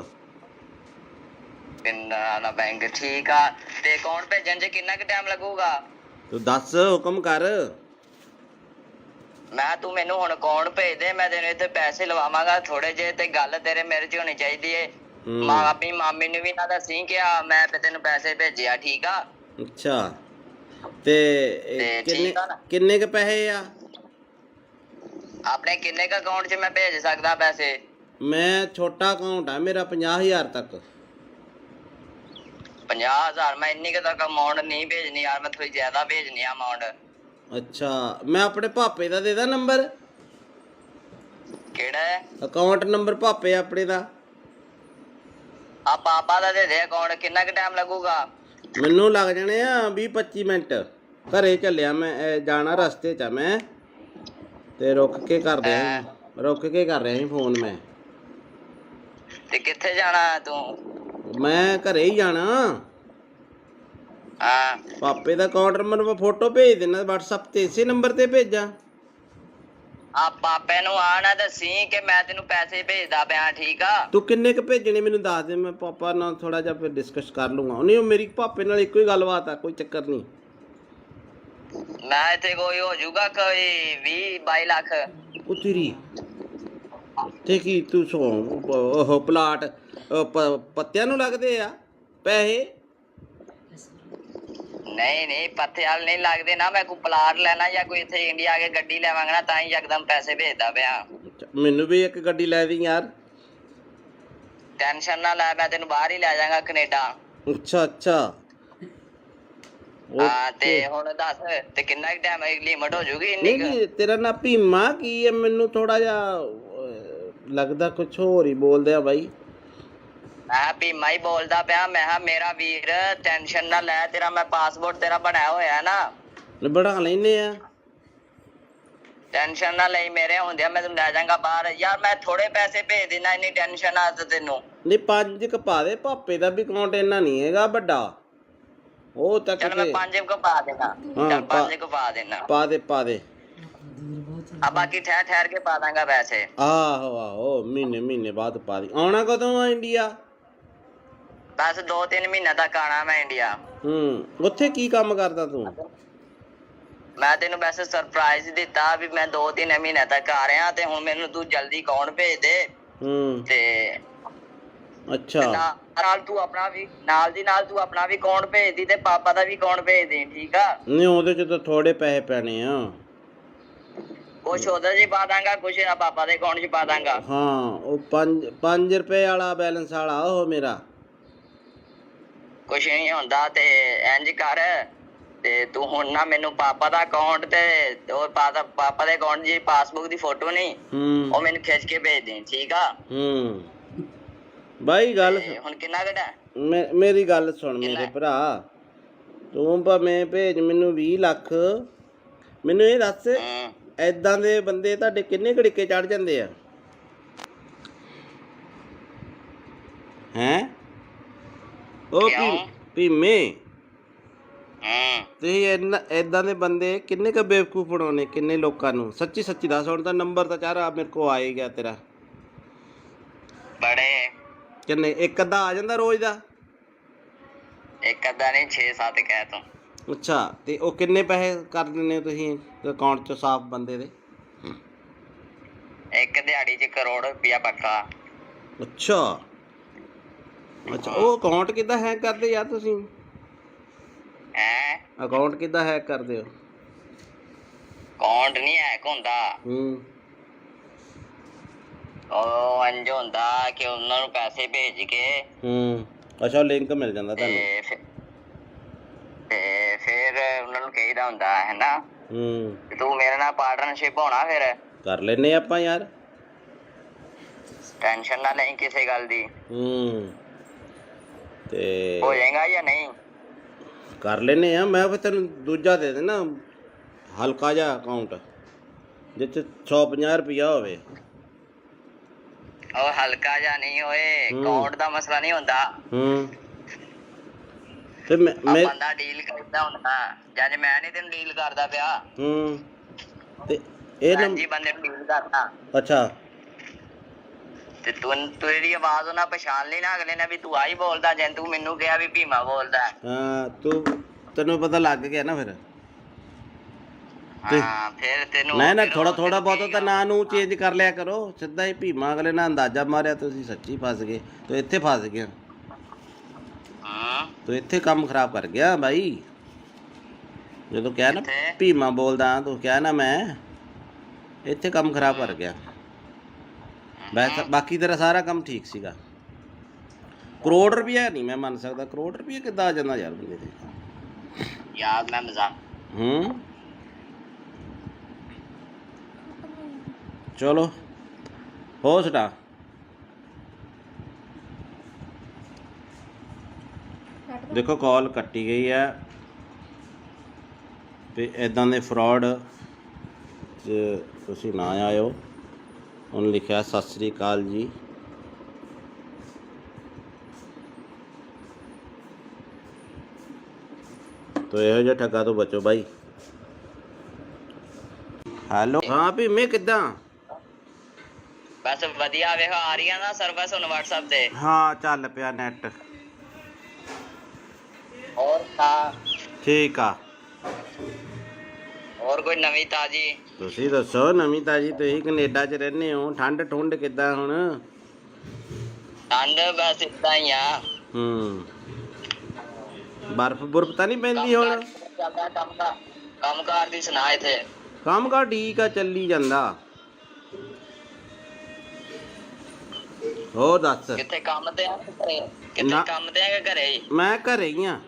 ਪਿੰਡ ਵਾਲਾ ਬੈਂਕ ਠੀਕ ਆ। ਤੇ ਅਕਾਊਂਟ ਭੇਜਣ 'ਚ ਕਿੰਨਾ ਕੁ ਟਾਈਮ ਲੱਗੂਗਾ? ਤੂੰ ਦੱਸ, ਹੁਕਮ ਕਰ। ਮੈਂ ਤੂੰ ਮੈਨੂੰ ਹੁਣ ਅਕਾਊਂਟ ਭੇਜ ਦੇ, ਮੈਂ ਤੈਨੂੰ ਇੱਥੇ ਪੈਸੇ ਲਵਾਵਾਂਗਾ ਥੋੜੇ ਜਿਹੇ। ਤੇ ਗੱਲ ਤੇਰੇ ਮੇਰੇ 'ਚ ਹੋਣੀ ਚਾਹੀਦੀ ਏ। ਆਪਣੀ ਮਾਮੀ ਨੂੰ ਵੀ ਨਾ ਦੱਸੀ ਕਿ ਮੈਂ ਤੈਨੂੰ ਪੈਸੇ ਭੇਜਿਆ, ਠੀਕ ਆ? ਅੱਛਾ, ਤੇ ਠੀਕ ਆ ਨਾ? ਕਿੰਨੇ ਕ ਪੈਸੇ ਆ? ਆਪਣੇ ਕਿੰਨੇ ਕ ਅਕਾਊਂਟ 'ਚ ਮੈਂ ਭੇਜ ਸਕਦਾ ਪੈਸੇ? ਮੈਂ ਛੋਟਾ ਅਕਾਊਂਟ ਆ ਮੇਰਾ, 50,000 ਤੱਕ। 50,000? ਮੈਂ ਇੰਨੀ ਕੁ ਤੱਕ ਅਮਾਊਂਟ ਨਹੀਂ ਭੇਜਣੀ ਯਾਰ, ਮੈਂ ਥੋੜੀ ਜ਼ਿਆਦਾ ਭੇਜਣੀ ਆ ਅਮਾਊਂਟ। ਅੱਛਾ, ਮੈਂ ਆਪਣੇ ਪਾਪੇ ਦਾ ਦੇ ਦਾਂ ਨੰਬਰ? ਕਿਹੜਾ ਹੈ ਅਕਾਊਂਟ ਨੰਬਰ? ਪਾਪੇ ਆਪਣੇ ਦਾ। ਆ ਪਾਪਾ ਦਾ ਦੇ ਦੇ ਅਕਾਊਂਟ। ਕਿੰਨਾ ਕੁ ਟਾਈਮ ਲੱਗੂਗਾ? ਮੈਨੂੰ ਲੱਗ ਜਾਣੇ ਆ 20-25 ਮਿੰਟ। ਘਰੇ ਚੱਲਿਆ ਮੈਂ, ਜਾਣਾ ਰਸਤੇ 'ਚ ਆ ਮੈਂ, ਤੇ ਰੁਕ ਕੇ ਕਰ ਰਿਹਾ ਸੀ ਫੋਨ ਮੈਂ। ਤੇ ਕਿੱਥੇ ਜਾਣਾ ਤੂੰ? ਮੈਂ ਘਰੇ ਹੀ ਜਾਣਾ। ਹਾਂ, ਪਾਪੇ ਦਾ ਅਕਾਊਂਟ ਨੰਬਰ ਮੈਂ ਫੋਟੋ ਭੇਜ ਦੇਣਾ WhatsApp ਤੇ, ਇਸੇ ਨੰਬਰ ਤੇ ਭੇਜਾਂ? ਆ ਪਾਪੇ ਨੂੰ ਆ ਨਾ ਦੱਸੀ ਕਿ ਮੈਂ ਤੈਨੂੰ ਪੈਸੇ ਭੇਜਦਾ ਪਿਆ, ਠੀਕ ਆ? ਤੂੰ ਕਿੰਨੇ ਕ ਭੇਜਣੇ ਮੈਨੂੰ ਦੱਸ ਦੇ, ਮੈਂ ਪਾਪਾ ਨਾਲ ਥੋੜਾ ਜਿਹਾ ਫਿਰ ਡਿਸਕਸ ਕਰ ਲੂੰਗਾ। ਨਹੀਂ, ਉਹ ਮੇਰੀ ਪਾਪੇ ਨਾਲ ਇੱਕੋ ਹੀ ਗੱਲਬਾਤ ਆ, ਕੋਈ ਚੱਕਰ ਨਹੀਂ। ਮੈਂ ਇੱਥੇ ਕੋਈ ਹੋ ਜਾਊਗਾ ਕੋਈ 20-22 ਲੱਖ। ਉਹ ਤੇਰੀ ਤੇ ਕੀ ਤੂੰ ਉਹ ਪਲਾਟ ਪੱਤਿਆਂ ਨੂੰ ਲੱਗਦੇ ਆ ਪੈਸੇ? ਨਹੀਂ ਪੱਥੇ ਵਾਲ ਨਹੀਂ ਲੱਗਦੇ ਨਾ। ਮੈਂ ਕੋਈ ਪਲਾਟ ਲੈਣਾ ਜਾਂ ਕੋਈ ਇੱਥੇ ਇੰਡੀਆ ਆ ਕੇ ਗੱਡੀ ਲੈਵਾਂਗਾ ਨਾ, ਤਾਂ ਹੀ ਯਕਦਮ ਪੈਸੇ ਭੇਜਦਾ ਪਿਆ। ਮੈਨੂੰ ਵੀ ਇੱਕ ਗੱਡੀ ਲੈ ਦੀ ਯਾਰ। ਟੈਨਸ਼ਨ ਨਾ ਲੈ, ਮੈਂ ਤੈਨੂੰ ਬਾਹਰ ਹੀ ਲੈ ਜਾਵਾਂਗਾ, ਕੈਨੇਡਾ। ਅੱਛਾ ਹਾਂ, ਤੇ ਹੁਣ ਦੱਸ ਤੇ ਕਿੰਨਾ ਕੁ ਟਾਈਮ ਲਿਮਟ ਹੋ ਜੂਗੀ ਇੰਨੀ ਕੁ? ਨਹੀਂ, ਤੇਰਾ ਨਾਂ ਭੀਮਾ ਕੀ ਹੈ? ਮੈਨੂੰ ਥੋੜਾ ਜਿਹਾ ਲੱਗਦਾ ਕੁਛ ਹੋਰ ਹੀ ਬੋਲਦੇ ਆ ਬਾਈ। ਮੈਂ ਭੀਮਾ ਹੀ ਬੋਲਦਾ ਪਿਆ। ਮੈਂ ਕਿਹਾ ਮੇਰਾ ਵੀਰ ਟੈਨਸ਼ਨ ਨਾ ਲੈ, ਤੇਰਾ ਮੈਂ ਪਾਸਪੋਰਟ ਤੇਰਾ ਬਣਾਇਆ ਹੋਇਆ ਨਾ। ਬਣਾ ਲੈਨੇ ਆ। ਟੈਨਸ਼ਨ ਨਾ ਲਈ, ਮੇਰੇ ਹੁੰਦਿਆਂ ਮੈਂ ਤੈਨੂੰ ਲੈ ਜਾਵਾਂਗਾ ਬਾਹਰ। ਯਾਰ ਮੈਂ ਥੋੜੇ ਪੈਸੇ ਭੇਜ ਦੇਣਾ, ਇੰਨੀ ਟੈਨਸ਼ਨ ਆ ਤੈਨੂੰ? ਨਹੀਂ, 5 ਕ ਪਾ ਦੇ। ਪਾਪੇ ਦਾ ਵੀ ਅਕਾਊਂਟ ਇੰਨਾ ਨਹੀਂ ਹੈਗਾ ਵੱਡਾ, ਉਹ ਤੱਕ। ਚੱਲ ਮੈਂ 5 ਕੁ ਪਾ ਦੇਣਾ। ਚੱਲ 5 ਕੁ ਪਾ ਦੇਣਾ। ਪਾ ਦੇ। ਆ ਬਾਕੀ ਠਹਿਰ ਕੇ ਪਾ ਦਾਂਗਾ ਪੈਸੇ। ਆਹੋ ਮਹੀਨੇ ਬਾਅਦ ਪਾ ਦੀ। ਆਉਣਾ ਕਦੋਂ ਆ ਇੰਡੀਆ? ਬਸ 2-3 ਮਹੀਨੇ ਤੱਕ ਆਣਾ ਮੈਂ ਇੰਡੀਆ। ਉੱਥੇ ਕੀ ਕੰਮ ਕਰਦਾ ਤੂੰ? ਮੈਂ ਤੈਨੂੰ ਵੈਸੇ ਸਰਪ੍ਰਾਈਜ਼ ਦਿੱਤਾ ਵੀ ਮੈਂ 2-3 ਮਹੀਨੇ ਤੱਕ ਆ ਰਿਹਾ, ਤੇ ਹੁਣ ਮੈਨੂੰ ਤੂੰ ਜਲਦੀ ਅਕਾਊਂਟ ਭੇਜ ਦੇ। ਤੇ ਅੱਛਾ, ਨਾਲ ਤੂੰ ਆਪਣਾ ਵੀ ਨਾਲ ਦੀ ਨਾਲ ਤੂੰ ਆਪਣਾ ਵੀ ਅਕਾਊਂਟ ਭੇਜ ਦੀ, ਤੇ ਪਾਪਾ ਦਾ ਵੀ ਅਕਾਊਂਟ ਭੇਜ ਦੇ, ਠੀਕ ਆ? ਨਹੀਂ, ਉਹਦੇ ਚ ਤਾਂ ਥੋੜੇ ਪੈਸੇ ਪੈਣੇ ਆ। ਕੁਛ ਉਹਦੇ 'ਚ ਪਾ ਦਾਂਗਾ, ਕੁਛ ਪਾਪਾ ਦੇ ਅਕਾਊਂਟ 'ਚ ਪਾ ਦਾਂਗਾ। ਹਾਂ, ਉਹ 5 ਰੁਪਏ ਵਾਲਾ ਬੈਲੈਂਸ ਵਾਲਾ ਉਹ ਮੇਰਾ। ਕੁਛ ਨਹੀਂ ਹੁੰਦਾ। ਤੇ ਇੰਜ ਕਰ, ਤੇ ਤੂੰ ਹੁਣ ਨਾ ਮੈਨੂੰ ਪਾਪਾ ਦਾ ਅਕਾਊਂਟ ਤੇ ਉਹ ਪਾਪਾ ਦੇ ਅਕਾਊਂਟ ਦੀ ਪਾਸਬੁੱਕ ਦੀ ਫੋਟੋ ਨਹੀਂ, ਉਹ ਮੈਨੂੰ ਖਿੱਚ ਕੇ ਭੇਜ ਦੇ, ਠੀਕ ਆ? ਬਾਈ ਗੱਲ ਹੁਣ ਕਿੰਨਾ ਘਟਾ? ਮੇਰੀ ਗੱਲ ਸੁਣ ਮੇਰੇ ਭਰਾ, ਤੂੰ ਭਾਵੇਂ ਭੇਜ ਮੈਨੂੰ 20 ਲੱਖ। ਮੈਨੂੰ ਇਹ ਦੱਸ, ਏਦਾਂ ਦੇ ਬੰਦੇ ਤੁਹਾਡੇ ਕਿੰਨੇ ਘੜੀਕੇ ਚੜ ਜਾਂਦੇ ਆ? ਹੈਂ? ਉਹ ਭੀਮੇ, ਤੁਸੀਂ ਏਦਾਂ ਦੇ ਬੰਦੇ ਕਿੰਨੇ ਕੁ ਬੇਵਕੂਫ ਬਣਾਉਣੇ, ਕਿੰਨੇ ਲੋਕਾਂ ਨੂੰ? ਸੱਚੀ ਦੱਸ। ਹੁਣ ਤਾਂ ਨੰਬਰ ਤਾਂ ਚਾਰਾ ਮੇਰੇ ਕੋਲ ਆ ਹੀ ਗਿਆ ਤੇਰਾ। ਬੜੇ ਕਿੰਨੇ? ਇੱਕ ਅੱਧਾ ਆ ਜਾਂਦਾ ਰੋਜ਼ ਦਾ? ਇੱਕ ਅੱਧਾ ਨਹੀਂ, 6-7 ਕਹਿ ਤੂੰ। ਅੱਛਾ, ਤੇ ਉਹ ਕਿੰਨੇ ਪੈਸੇ ਕਰ ਦਿੰਦੇ ਹੋ ਤੁਸੀਂ ਅਕਾਊਂਟ 'ਚ ਸਾਫ਼ ਬੰਦੇ ਦੇ? ਇੱਕ ਦਿਹਾੜੀ 'ਚ ਕਰੋੜ ਰੁਪਇਆ ਪੱਕਾ। ਅੱਛਾ, ਉਹ ਅਕਾਊਂਟ ਕਿੱਦਾਂ ਹੈਕ ਕਰਦੇ ਯਾਰ ਤੁਸੀਂ? ਅਕਾਊਂਟ ਕਿੱਦਾਂ ਹੈਕ ਕਰਦੇ ਹੋ? ਅਕਾਊਂਟ ਨਹੀਂ ਹੈਕ ਹੁੰਦਾ। ਉਹ ਇੰਝ ਹੁੰਦਾ ਕਿ ਉਹਨਾਂ ਨੂੰ ਪੈਸੇ ਭੇਜ ਕੇ ਅੱਛਾ, ਲਿੰਕ ਮਿਲ ਜਾਂਦਾ ਤੁਹਾਨੂੰ? ਤੇ ਫਿਰ ਉਹਨਾਂ ਨੂੰ ਕਹੀਦਾ ਹੁੰਦਾ ਹੈ ਨਾ, ਤੂੰ ਮੇਰੇ ਨਾਲ ਪਾਰਟਨਰਸ਼ਿਪ ਹੋਣਾ, ਫਿਰ ਕਰ ਲੈਨੇ ਆਪਾਂ ਯਾਰ। ਟੈਨਸ਼ਨ ਨਾ ਲਈ ਕਿਸੇ ਗੱਲ ਦੀ। ਤੇ ਹੋ ਜਾਏਗਾ ਜਾਂ ਨਹੀਂ? ਕਰ ਲੈਨੇ ਆ। ਮੈਂ ਫਿਰ ਤੈਨੂੰ ਦੂਜਾ ਦੇ ਦੇਣਾ, ਹਲਕਾ ਜਿਹਾ ਅਕਾਊਂਟ ਜਿਸ 'ਚ 150 ਰੁਪਇਆ ਹੋਵੇ। ਉਹ ਹਲਕਾ ਜਿਹਾ ਨਹੀਂ ਹੋਏ, ਅਕਾਊਂਟ ਦਾ ਮਸਲਾ ਨਹੀਂ ਹੁੰਦਾ। ਤੇ ਬੰਦਾ ਡੀਲ ਕਰਦਾ ਹੁੰਦਾ, ਜਦ ਮੈਂ ਨਹੀਂ ਤੈਨੂੰ ਡੀਲ ਕਰਦਾ ਪਿਆ। ਤੇ ਇਹ ਬੰਦੇ ਨੂੰ ਡੀਲ ਕਰਦਾ। ਅੱਛਾ, ਤੇ ਤੇਰੀ ਆਵਾਜ਼ ਉਹਨਾਂ ਪਛਾਣ ਲਈ ਨਾ ਅਗਲੇ ਨੇ ਵੀ ਤੂੰ ਆਹੀ ਬੋਲਦਾ ਜੇ ਤੂੰ ਮੈਨੂੰ ਕਿਹਾ ਵੀ ਭੀਮਾ ਬੋਲਦਾ। ਹਾਂ ਤੈਨੂੰ ਪਤਾ ਲੱਗ ਗਿਆ ਨਾ ਫਿਰ। ਹਾਂ ਫਿਰ ਤੈਨੂੰ ਨਾ ਫਿਰ ਥੋੜਾ ਉਹ ਥੋੜਾ ਤੈਨੂੰ ਬਹੁਤਾ ਤਾਂ ਕਹੇਗਾ। ਨਾਂ ਨੂੰ ਚੇਂਜ ਕਰ ਲਿਆ ਕਰੋ। ਸਿੱਧਾ ਹੀ ਭੀਮਾ ਅਗਲੇ ਨਾਲ ਅੰਦਾਜ਼ਾ ਮਾਰਿਆ ਤੁਸੀਂ ਸੱਚੀ ਫਸ ਗਏ। ਤੂੰ ਇੱਥੇ ਫਸ ਗਿਆ। ਹਾਂ ਤੂੰ ਇੱਥੇ ਕੰਮ ਖਰਾਬ ਕਰ ਗਿਆ ਬਾਈ। ਜਦੋਂ ਕਿਹਾ ਨਾ ਕਿੱਥੇ? ਭੀਮਾ ਬੋਲਦਾ ਤੂੰ ਕਿਹਾ ਨਾ ਮੈਂ, ਇੱਥੇ ਕੰਮ ਖਰਾਬ ਕਰ ਗਿਆ। ਬਾਕੀ ਤੇਰਾ ਸਾਰਾ ਕੰਮ ਠੀਕ ਸੀਗਾ। ਕਰੋੜ ਰੁਪਇਆ ਨਹੀਂ ਮੈਂ ਮੰਨ ਸਕਦਾ। ਕਰੋੜ ਰੁਪਇਆ ਕਿੱਦਾਂ ਆ ਜਾਂਦਾ ਯਾਰ ਬੰਦੇ ਤੇ। ਯਾਰ ਮੈਂ ਮਜ਼ਾਕ ਚਲੋ ਹੋ ਸਟਾ। ਦੇਖੋ ਕਾਲ ਕੱਟੀ ਗਈ ਹੈ ਤੇ ਇਦਾਂ ਦੇ ਫਰਾਡ ਤੁਸੀਂ ਨਾ ਆਇਓ। ਉਹਨੇ ਲਿਖਿਆ ਸਤਿ ਸ੍ਰੀ ਅਕਾਲ ਜੀ। ਤੋ ਇਹੋ ਜਿਹਾ ਠੱਗਾ ਤੋਂ ਬਚੋ ਬਾਈ। ਹੈਲੋ ਹਾਂ ਭੀਮੇ ਕਿੱਦਾਂ? ਬਸ ਵਧੀਆ ਵੇਖੋ ਆ ਰਹੀਆਂ ਨਾ ਸਰਵਿਸ ਹੁਣ WhatsApp ਤੇ। ਹਾਂ ਚੱਲ ਪਿਆ ਨੈਟ। ਹੋਰ ਤਾਂ ਠੀਕ ਆ। ਹੋਰ ਕੋਈ ਨਵੀਂ ਤਾਜੀ? ਤੁਸੀਂ ਦੱਸੋ ਨਵੀਂ ਤਾਜੀ। ਤੁਸੀਂ ਕੈਨੇਡਾ 'ਚ ਰਹਿੰਦੇ ਹੋ। ਠੰਡ ਠੁੰਡ ਕਿੱਦਾਂ ਹੁਣ? ਠੰਡ ਬਸ ਇਦਾਂ ਹੀ ਆ। ਬਰਫ਼ ਬੁਰਫ਼ ਤਾਂ ਨਹੀਂ ਪੈਂਦੀ ਹੁਣ? ਕੰਮ ਕਾਰ ਦੀ ਸੁਣਾ ਇੱਥੇ। ਕੰਮ ਕਾਰ ਠੀਕ ਆ ਚੱਲੀ ਜਾਂਦਾ। ਹੋਰ ਦੱਸ। ਕਿੱਥੇ ਕੰਮ ਤੇ ਆ ਕਿੱਥੇ ਕੰਮ ਤੇ ਆ ਕਿ ਘਰੇ ਹੀ? ਮੈਂ ਘਰੇ ਹੀ ਆ।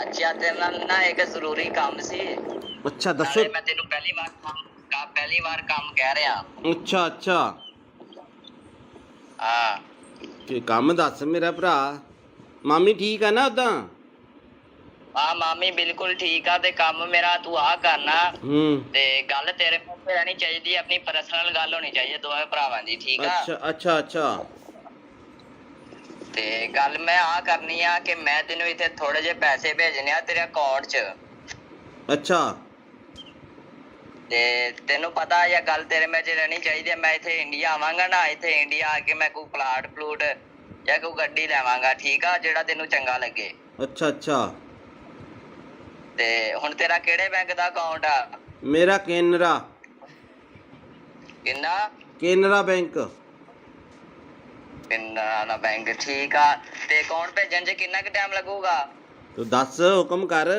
ਅੱਛਾ ਤੇ ਨਾ ਇੱਕ ਜ਼ਰੂਰੀ ਕੰਮ ਸੀ। ਅੱਛਾ ਦੱਸੋ। ਮੈਂ ਤੈਨੂੰ ਪਹਿਲੀ ਵਾਰ ਕੰਮ ਕਹਿ ਰਿਹਾ। ਅੱਛਾ ਅੱਛਾ ਹਾਂ ਕੀ ਕੰਮ ਦੱਸ ਮੇਰਾ ਭਰਾ। ਮਾਮੀ ਠੀਕ ਆ ਨਾ ਉਦਾਂ? ਹਾਂ ਮਾਮੀ ਬਿਲਕੁਲ ਠੀਕ ਆ। ਤੇ ਕੰਮ ਮੇਰਾ ਤੂੰ ਆ ਕਰਨਾ ਤੇ ਗੱਲ ਤੇਰੇ ਮੂੰਹ ਤੇ ਰਹਿਣੀ ਚਾਹੀਦੀ। ਆਪਣੀ ਪਰਸਨਲ ਗੱਲ ਹੋਣੀ ਚਾਹੀਦੀ ਦੋਵੇਂ ਭਰਾਵਾਂ ਦੀ। ਠੀਕ ਆ? ਅੱਛਾ ਅੱਛਾ ਅੱਛਾ ਤੇ ਗੱਲ ਮੈਂ ਆ ਕਰਨੀ ਆ ਕਿ ਮੈਂ ਤੈਨੂੰ ਇੱਥੇ ਥੋੜੇ ਜਿਹੇ ਪੈਸੇ ਭੇਜਣੇ ਆ ਤੇਰੇ ਅਕਾਊਂਟ 'ਚ। ਅੱਛਾ ਤੇ ਤੈਨੂੰ ਪਤਾ ਇਹ ਗੱਲ ਤੇਰੇ ਵਿੱਚ ਰਹਿਣੀ ਚਾਹੀਦੀ ਹੈ। ਮੈਂ ਇੱਥੇ ਇੰਡੀਆ ਆਵਾਂਗਾ ਨਾ, ਇੱਥੇ ਇੰਡੀਆ ਆ ਕੇ ਮੈਂ ਕੋਈ ਪਲੂਟ ਜਾਂ ਕੋਈ ਗੱਡੀ ਲੈਵਾਂਗਾ। ਠੀਕ ਆ? ਜਿਹੜਾ ਤੈਨੂੰ ਚੰਗਾ ਲੱਗੇ। ਅੱਛਾ ਅੱਛਾ ਤੇ ਹੁਣ ਤੇਰਾ ਕਿਹੜੇ ਬੈਂਕ ਦਾ ਅਕਾਊਂਟ ਆ? ਮੇਰਾ ਕੇਨਰਾ। ਕਿੰਨਾ? ਕੇਨਰਾ ਬੈਂਕ। ਕੇਨਰਾ ਦਾ ਬੈਂਕ। ਠੀਕ ਆ। ਤੇ ਅਕਾਊਂਟ ਭੇਜਣ 'ਚ ਕਿੰਨਾ ਕੁ ਟਾਈਮ ਲੱਗੂਗਾ? ਤੂੰ ਦੱਸ ਹੁਕਮ ਕਰ।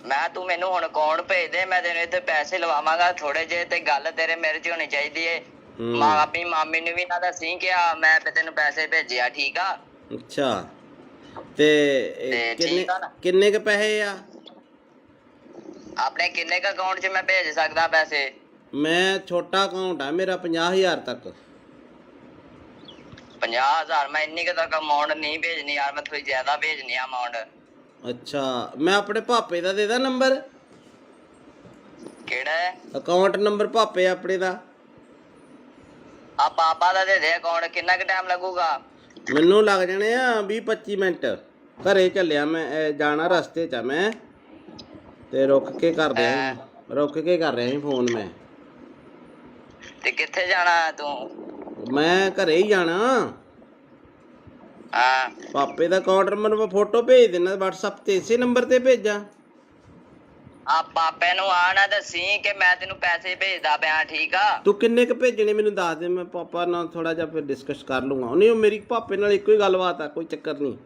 ਮੈਂ ਤੂੰ ਮੈਨੂੰ ਹੁਣ ਅਕਾਊਂਟ ਭੇਜ ਦੇ। ਮੈਂ ਤੈਨੂੰ ਇੱਥੇ ਪੈਸੇ ਲਵਾਵਾਂਗਾ ਥੋੜੇ ਜਿਹੇ। ਤੇ ਗੱਲ ਤੇਰੇ ਮੇਰੇ 'ਚ ਹੋਣੀ ਚਾਹੀਦੀ ਏ। ਆਪਣੀ ਮਾਮੀ ਨੂੰ ਵੀ ਨਾ ਦੱਸੀ ਕਿ ਮੈਂ ਤੈਨੂੰ ਪੈਸੇ ਭੇਜਿਆ। ਠੀਕ ਆ? ਅੱਛਾ ਤੇ ਕਿੰਨੇ ਕ ਪੈਸੇ ਆ? ਆਪਣੇ ਕਿੰਨੇ ਕ ਅਕਾਊਂਟ 'ਚ ਮੈਂ ਭੇਜ ਸਕਦਾ ਪੈਸੇ? ਮੈਂ ਛੋਟਾ ਅਕਾਊਂਟ ਆ ਮੇਰਾ 50,000 ਤੱਕ। 50,000? ਮੈਂ ਇੰਨੀ ਕੁ ਤੱਕ ਅਮਾਊਂਟ ਨਹੀਂ ਭੇਜਣੀ ਯਾਰ। ਮੈਂ ਥੋੜੀ ਜ਼ਿਆਦਾ ਭੇਜਣੀ ਆ ਅਮਾਊਂਟ। ਅੱਛਾ ਮੈਂ ਆਪਣੇ ਭਾਪੇ ਦਾ ਦੇ ਦਾਂ ਨੰਬਰ? ਕਿਹੜਾ ਅਕਾਊਂਟ ਨੰਬਰ? ਭਾਪੇ ਆਪਣੇ ਦਾ। ਆ ਪਾਪਾ ਦਾ ਦੇ ਦੇ ਅਕਾਊਂਟ। ਕਿੰਨਾ ਕੁ ਟਾਈਮ ਲੱਗੂਗਾ? ਮੈਨੂੰ ਲੱਗ ਜਾਣੇ ਆ 20-25 ਮਿੰਟ। ਘਰੇ ਚੱਲਿਆ ਮੈਂ। ਜਾਣਾ ਰਸਤੇ 'ਚ ਆ ਮੈਂ ਤੇ ਰੁਕ ਕੇ ਕਰ ਰਿਹਾ ਸੀ ਫੋਨ ਮੈਂ। ਤੇ ਕਿੱਥੇ ਜਾਣਾ ਤੂੰ? ਮੈਂ ਘਰੇ ਹੀ ਜਾਣਾ। ਹਾਂ ਪਾਪੇ ਦਾ ਅਕਾਊਂਟ ਨੰਬਰ ਮੈਂ ਫੋਟੋ ਭੇਜ ਦੇਣਾ WhatsApp ਤੇ। ਇਸੇ ਨੰਬਰ ਤੇ ਭੇਜਾਂ? ਆ ਪਾਪੇ ਨੂੰ ਆ ਨਾ ਦੱਸੀ ਕਿ ਮੈਂ ਤੈਨੂੰ ਪੈਸੇ ਭੇਜਦਾ ਪਿਆ। ਠੀਕ ਆ? ਤੂੰ ਕਿੰਨੇ ਕ ਭੇਜਣੇ ਮੈਨੂੰ ਦੱਸ ਦੇ। ਮੈਂ ਪਾਪਾ ਨਾਲ ਥੋੜਾ ਜਿਹਾ ਫਿਰ ਡਿਸਕਸ ਕਰ ਲੂੰਗਾ। ਨਹੀਂ ਮੇਰੀ ਪਾਪੇ ਨਾਲ ਇੱਕੋ ਹੀ ਗੱਲਬਾਤ ਆ। ਕੋਈ ਚੱਕਰ ਨਹੀਂ।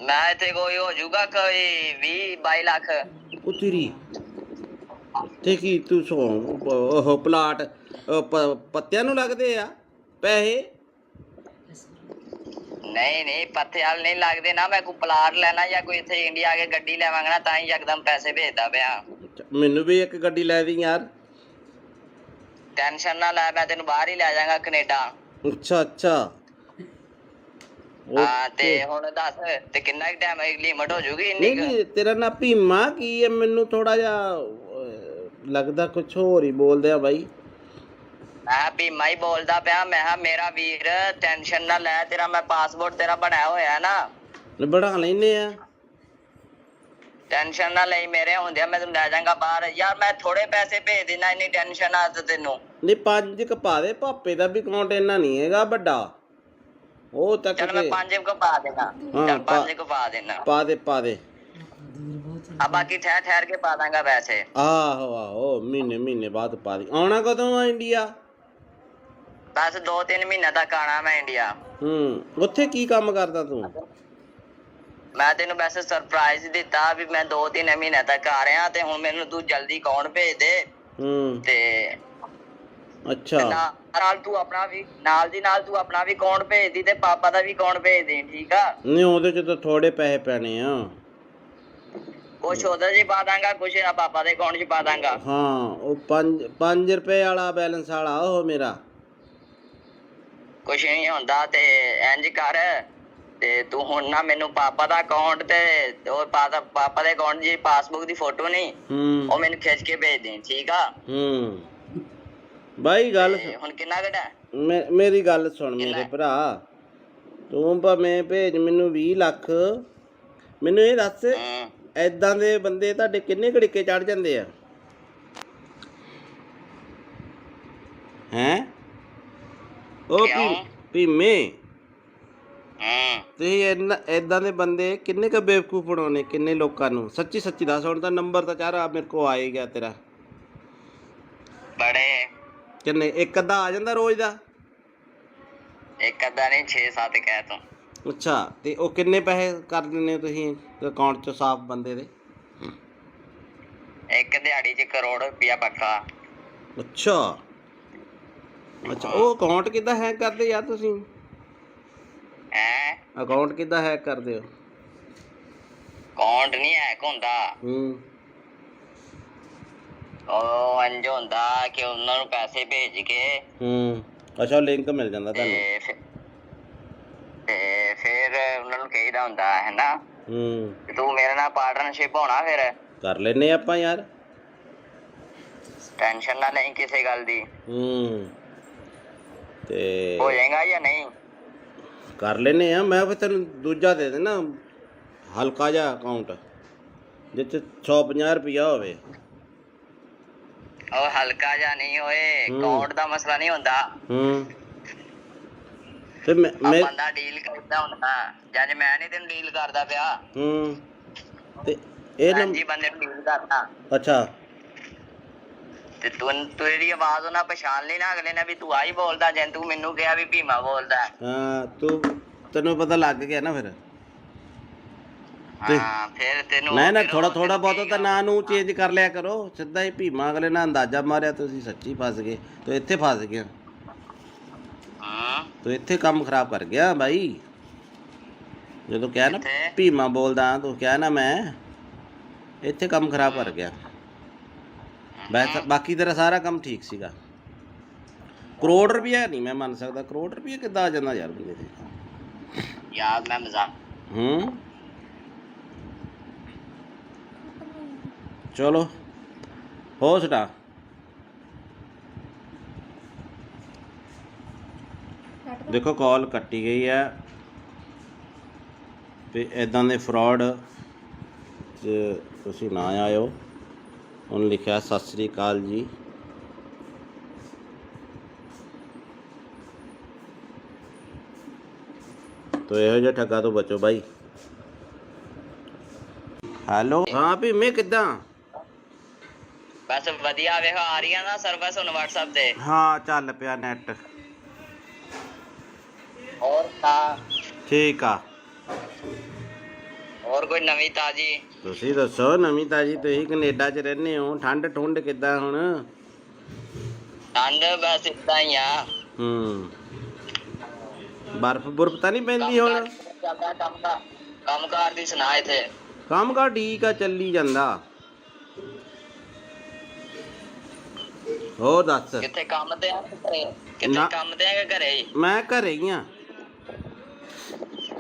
ਮੈਂ ਇੱਥੇ ਕੋਈ ਹੋ ਜਾਊਗਾ ਕੋਈ 20-22 ਲੱਖ। ਉਹ ਤੇਰੀ ਤੇ ਕੀ ਤੂੰ ਉਹ ਪਲਾਟ ਪੱਤਿਆਂ ਨੂੰ ਲੱਗਦੇ ਆ ਪੈਸੇ? ਨਹੀਂ ਪੱਥੇ ਵਾਲ ਨਹੀਂ ਲੱਗਦੇ ਨਾ। ਮੈਂ ਕੋਈ ਪਲਾਟ ਲੈਣਾ ਜਾਂ ਕੋਈ ਇੱਥੇ ਇੰਡੀਆ ਆ ਕੇ ਗੱਡੀ ਲੈਵਾਂਗਾ ਨਾ ਤਾਂ ਹੀ ਯਕਦਮ ਪੈਸੇ ਭੇਜਦਾ ਪਿਆ। ਮੈਨੂੰ ਵੀ ਇੱਕ ਗੱਡੀ ਲੈ ਦੀ ਯਾਰ। ਟੈਨਸ਼ਨ ਨਾ ਲੈ। ਮੈਂ ਤੈਨੂੰ ਬਾਹਰ ਹੀ ਲੈ ਜਾਵਾਂਗਾ ਕੈਨੇਡਾ। ਅੱਛਾ ਅੱਛਾ ਹਾਂ ਤੇ ਹੁਣ ਦੱਸ ਤੇ ਕਿੰਨਾ ਕੁ ਟਾਈਮ ਲਿਮਟ ਹੋ ਜੂਗੀ ਇੰਨੀ? ਨਹੀਂ ਤੇਰਾ ਨਾਂ ਭੀਮਾ ਕੀ ਹੈ? ਮੈਨੂੰ ਥੋੜਾ ਜਿਹਾ ਲੱਗਦਾ ਕੁਛ ਹੋਰ ਹੀ ਬੋਲਦੇ ਆ ਬਾਈ। ਮੈਂ ਭੀਮਾ ਹੀ ਬੋਲਦਾ ਪਿਆ। ਮੈਂ ਕਿਹਾ ਮੇਰਾ ਵੀਰ ਟੈਨਸ਼ਨ ਨਾ ਲੈ। ਤੇਰਾ ਮੈਂ ਪਾਸਪੋਰਟ ਤੇਰਾ ਬਣਾਇਆ ਹੋਇਆ ਨਾ। ਬਣਾ ਲੈਨੇ ਆ। ਟੈਨਸ਼ਨ ਨਾ ਲਈ, ਮੇਰੇ ਹੁੰਦਿਆਂ ਮੈਂ ਤੈਨੂੰ ਲੈ ਜਾਵਾਂਗਾ ਬਾਹਰ। ਯਾਰ ਮੈਂ ਥੋੜੇ ਪੈਸੇ ਭੇਜ ਦੇਣਾ, ਇੰਨੀ ਟੈਨਸ਼ਨ ਆ ਤੇ ਤੈਨੂੰ। ਨਹੀਂ 5 ਕੁ ਪਾ ਦੇ, ਪਾਪੇ ਦਾ ਵੀ ਅਕਾਊਂਟ ਇੰਨਾ ਨਹੀਂ ਹੈਗਾ ਵੱਡਾ, ਉਹ ਤੱਕ ਚੱਲ ਮੈਂ 5 ਕੁ ਪਾ ਦੇਣਾ। ਚੱਲ 5 ਕੁ ਪਾ ਦੇਣਾ। ਪਾ ਦੇ ਪਾ ਦੇ। ਆ ਬਾਕੀ ਠਹਿਰ ਠਹਿਰ ਕੇ ਪਾ ਦਾਂਗਾ ਪੈਸੇ। ਆਹੋ ਆਹੋ, ਮਹੀਨੇ ਮਹੀਨੇ ਬਾਅਦ ਪਾ ਦੇ। ਆਉਣਾ ਕਦੋਂ ਆ ਇੰਡੀਆ? ਬਸ 2-3 ਮਹੀਨੇ ਤੱਕ ਆਣਾ ਮੈਂ ਇੰਡੀਆ। ਉੱਥੇ ਕੀ ਕੰਮ ਕਰਦਾ ਤੂੰ? ਮੈਂ ਤੈਨੂੰ ਵੈਸੇ ਸਰਪ੍ਰਾਈਜ਼ ਦਿੱਤਾ ਵੀ ਮੈਂ 2-3 ਮਹੀਨੇ ਤੱਕ ਆ ਰਿਹਾ, ਤੇ ਹੁਣ ਮੈਨੂੰ ਤੂੰ ਜਲਦੀ ਅਕਾਊਂਟ ਭੇਜ ਦੇ। ਤੇ ਅੱਛਾ, ਨਾਲ ਤੂੰ ਆਪਣਾ ਵੀ ਨਾਲ ਦੀ ਨਾਲ ਤੂੰ ਆਪਣਾ ਵੀ ਅਕਾਊਂਟ ਭੇਜ ਦੀ, ਤੇ ਪਾਪਾ ਦਾ ਵੀ ਅਕਾਊਂਟ ਭੇਜ ਦੇ, ਠੀਕ ਆ? ਨਹੀਂ ਉਹਦੇ ਚ ਤਾਂ ਥੋੜੇ ਪੈਸੇ ਪੈਣੇ ਆ। ਕੁਛ ਉਹਦੇ ਚ ਪਾ ਦਾਂਗਾ, ਕੁਛ ਪਾਪਾ ਦੇ ਅਕਾਊਂਟ ਚ ਪਾ ਦਾਂਗਾ। ਹਾਂ, ਉਹ 5 ਰੁਪਏ ਵਾਲਾ ਬੈਲੈਂਸ ਵਾਲਾ ਉਹ ਮੇਰਾ। ਕੁਛ ਨਹੀਂ ਹੁੰਦਾ, ਤੇ ਇੰਜ ਕਰ, ਤੇ ਤੂੰ ਹੁਣ ਨਾ ਮੈਨੂੰ ਪਾਪਾ ਦਾ ਅਕਾਊਂਟ ਤੇ ਉਹ ਪਾਪਾ ਦੇ ਅਕਾਊਂਟ ਦੀ ਪਾਸਬੁੱਕ ਦੀ ਫੋਟੋ ਨਹੀਂ, ਉਹ ਮੈਨੂੰ ਖਿੱਚ ਕੇ ਭੇਜ ਦੇ, ਠੀਕ ਆ? ਬਾਈ ਗੱਲ ਹੁਣ ਕਿੰਨਾ ਘਟਾ? ਮੇਰੀ ਗੱਲ ਸੁਣ ਮੇਰੇ ਭਰਾ, ਤੂੰ ਭਾਵੇਂ ਭੇਜ ਮੈਨੂੰ 20 ਲੱਖ, ਮੈਨੂੰ ਇਹ ਦੱਸ ਏਦਾਂ ਦੇ ਬੰਦੇ ਤੁਹਾਡੇ ਕਿੰਨੇ ਘੜੀਕੇ ਚੜ ਜਾਂਦੇ ਆ? ਹੈਂ ਉਹ ਭੀਮੇ, ਤੁਸੀਂ ਏਦਾਂ ਦੇ ਬੰਦੇ ਕਿੰਨੇ ਕੁ ਬੇਵਕੂਫ ਬਣਾਉਣੇ, ਕਿੰਨੇ ਲੋਕਾਂ ਨੂੰ? ਸੱਚੀ ਸੱਚੀ ਦੱਸ। ਹੁਣ ਤਾਂ ਨੰਬਰ ਤਾਂ ਚਾਰਾ ਮੇਰੇ ਕੋਲ ਆ ਹੀ ਗਿਆ ਤੇਰਾ। ਬੜੇ ਕਿੰਨੇ? ਇੱਕ ਅੱਧਾ ਆ ਜਾਂਦਾ ਰੋਜ਼ ਦਾ? ਇੱਕ ਅੱਧਾ ਨਹੀਂ, 6-7 ਕਹਿ ਤੂੰ। ਅੱਛਾ, ਤੇ ਉਹ ਕਿੰਨੇ ਪੈਸੇ ਕਰ ਦਿੰਦੇ ਹੋ ਤੁਸੀਂ ਅਕਾਊਂਟ 'ਚ ਸਾਫ਼ ਬੰਦੇ ਦੇ? ਇੱਕ ਦਿਹਾੜੀ 'ਚ ਕਰੋੜ ਰੁਪਇਆ ਪੱਕਾ। ਅੱਛਾ ਅੱਛਾ, ਉਹ ਅਕਾਊਂਟ ਕਿੱਦਾਂ ਹੈਕ ਕਰਦੇ ਯਾਰ ਤੁਸੀਂ? ਅਕਾਊਂਟ ਕਿੱਦਾਂ ਹੈਕ ਕਰਦੇ ਹੋ? ਅਕਾਊਂਟ ਨਹੀਂ ਹੈਕ ਹੁੰਦਾ, ਉਹ ਇੰਝ ਹੁੰਦਾ ਕਿ ਉਹਨਾਂ ਨੂੰ ਪੈਸੇ ਭੇਜ ਕੇ ਅੱਛਾ, ਲਿੰਕ ਮਿਲ ਜਾਂਦਾ ਤੁਹਾਨੂੰ, ਤੇ ਫਿਰ ਉਹਨਾਂ ਨੂੰ ਕਹੀਦਾ ਹੁੰਦਾ ਹੈ ਨਾ ਤੂੰ ਮੇਰੇ ਨਾਲ ਪਾਰਟਨਰਸ਼ਿਪ ਹੋਣਾ, ਫਿਰ ਕਰ ਲੈਨੇ ਆਪਾਂ ਯਾਰ। ਟੈਨਸ਼ਨ ਨਾ ਲਈ ਕਿਸੇ ਗੱਲ ਦੀ। ਤੇ ਹੋ ਜਾਏਗਾ ਜਾਂ ਨਹੀਂ? ਕਰ ਲੈਨੇ ਆ। ਮੈਂ ਫਿਰ ਤੈਨੂੰ ਦੂਜਾ ਦੇ ਦੇਣਾ, ਹਲਕਾ ਜਿਹਾ ਅਕਾਊਂਟ ਜਿੱਥੇ 150 ਰੁਪਇਆ ਹੋਵੇ। ਉਹ ਹਲਕਾ ਜਿਹਾ ਨਹੀਂ ਹੋਏ, ਅਕਾਊਂਟ ਦਾ ਮਸਲਾ ਨਹੀਂ ਹੁੰਦਾ। ਤੇ ਮੈਂ ਬੰਦਾ ਡੀਲ ਕਰਦਾ ਹੁੰਦਾ, ਜਦ ਮੈਂ ਨਹੀਂ ਤੈਨੂੰ ਡੀਲ ਕਰਦਾ ਪਿਆ। ਤੇ ਇਹ ਜੀ ਬੰਦੇ ਨੂੰ ਡੀਲ ਕਰਦਾ। ਅੱਛਾ, ਤੇ ਤੂੰ ਤੇਰੀ ਆਵਾਜ਼ ਉਹਨਾਂ ਪਛਾਣ ਲਈ ਨਾ ਅਗਲੇ ਨੇ ਵੀ ਤੂੰ ਆਹੀ ਬੋਲਦਾ, ਜੇ ਤੂੰ ਮੈਨੂੰ ਕਿਹਾ ਵੀ ਭੀਮਾ ਬੋਲਦਾ। ਹਾਂ, ਤੈਨੂੰ ਪਤਾ ਲੱਗ ਗਿਆ ਨਾ ਫਿਰ। ਹਾਂ, ਫਿਰ ਤੈਨੂੰ ਨਾ ਥੋੜਾ ਥੋੜਾ ਬਹੁਤ ਤਾਂ ਨਾਂ ਨੂੰ ਚੇਂਜ ਕਰ ਲਿਆ ਕਰੋ। ਸਿੱਧਾ ਹੀ ਭੀਮਾ ਅਗਲੇ ਨਾਲ ਅੰਦਾਜ਼ਾ ਮਾਰਿਆ, ਤੁਸੀਂ ਸੱਚੀ ਫਸ ਗਏ। ਤੂੰ ਇੱਥੇ ਫਸ ਗਿਆ, ਤੂੰ ਇੱਥੇ ਕੰਮ ਖਰਾਬ ਕਰ ਗਿਆ ਬਾਈ। ਜਦੋਂ ਕਿਹਾ ਨਾ ਭੀਮਾ ਬੋਲਦਾ, ਤੂੰ ਕਿਹਾ ਨਾ ਮੈਂ, ਇੱਥੇ ਕੰਮ ਖਰਾਬ ਕਰ ਗਿਆ। ਬਾਕੀ ਤੇਰਾ ਸਾਰਾ ਕੰਮ ਠੀਕ ਸੀਗਾ। ਕਰੋੜ ਰੁਪਇਆ ਨਹੀਂ ਮੈਂ ਮੰਨ ਸਕਦਾ। ਕਰੋੜ ਰੁਪਇਆ ਕਿੱਦਾਂ ਆ ਜਾਂਦਾ ਯਾਰ ਬੰਦੇ ਤੇ? ਯਾਰ ਮੈਂ ਮਜ਼ਾਕ। ਚਲੋ ਹੋ ਸੁਣਾ। ਦੇਖੋ ਕਾਲ ਕੱਟੀ ਗਈ ਹੈ, ਤੇ ਇੱਦਾਂ ਦੇ ਫਰਾਡ 'ਚ ਤੁਸੀਂ ਨਾ ਆਇਓ। ਉਹਨੇ ਲਿਖਿਆ ਸਤਿ ਸ੍ਰੀ ਅਕਾਲ ਜੀ। ਤੋ ਇਹੋ ਜਿਹੇ ਠੱਗਾ ਤੋਂ ਬਚੋ ਬਾਈ। ਹੈਲੋ, ਹਾਂ ਭੀਮੇ ਕਿੱਦਾਂ? ਬਸ ਵਧੀਆ, ਵੇਖੋ ਆ ਰਹੀਆਂ ਨਾ ਸਰਵਿਸ ਹੁਣ WhatsApp ਤੇ। ਹਾਂ, ਚੱਲ ਪਿਆ ਨੈਟ। ਹੋਰ ਤਾਂ ਠੀਕ ਆ। ਹੋਰ ਕੋਈ ਨਵੀਂ ਤਾਜੀ? ਤੁਸੀਂ ਦੱਸੋ ਨਵੀਂ ਤਾਜੀ। ਤੁਸੀਂ ਕੈਨੇਡਾ 'ਚ ਰਹਿੰਦੇ ਹੋ, ਠੰਡ ਠੁੰਡ ਕਿੱਦਾਂ ਹੁਣ? ਠੰਡ ਬਸ ਏਦਾਂ ਹੀ ਆ। ਬਰਫ਼ ਬੁਰਫ਼ ਤਾਂ ਨਹੀਂ ਪੈਂਦੀ ਹੁਣ? ਕੰਮ ਕਾਰ ਦੀ ਸੁਣਾ। ਇੱਥੇ ਕੰਮ ਕਾਰ ਠੀਕ ਆ, ਚੱਲੀ ਜਾਂਦਾ। ਹੋਰ ਦੱਸ। ਕਿੱਥੇ ਕੰਮ ਤੇ ਆ? ਕਿੱਥੇ ਕੰਮ ਤੇ ਆ ਕਿ ਘਰੇ ਹੀ? ਮੈਂ ਘਰੇ ਹੀ ਆ।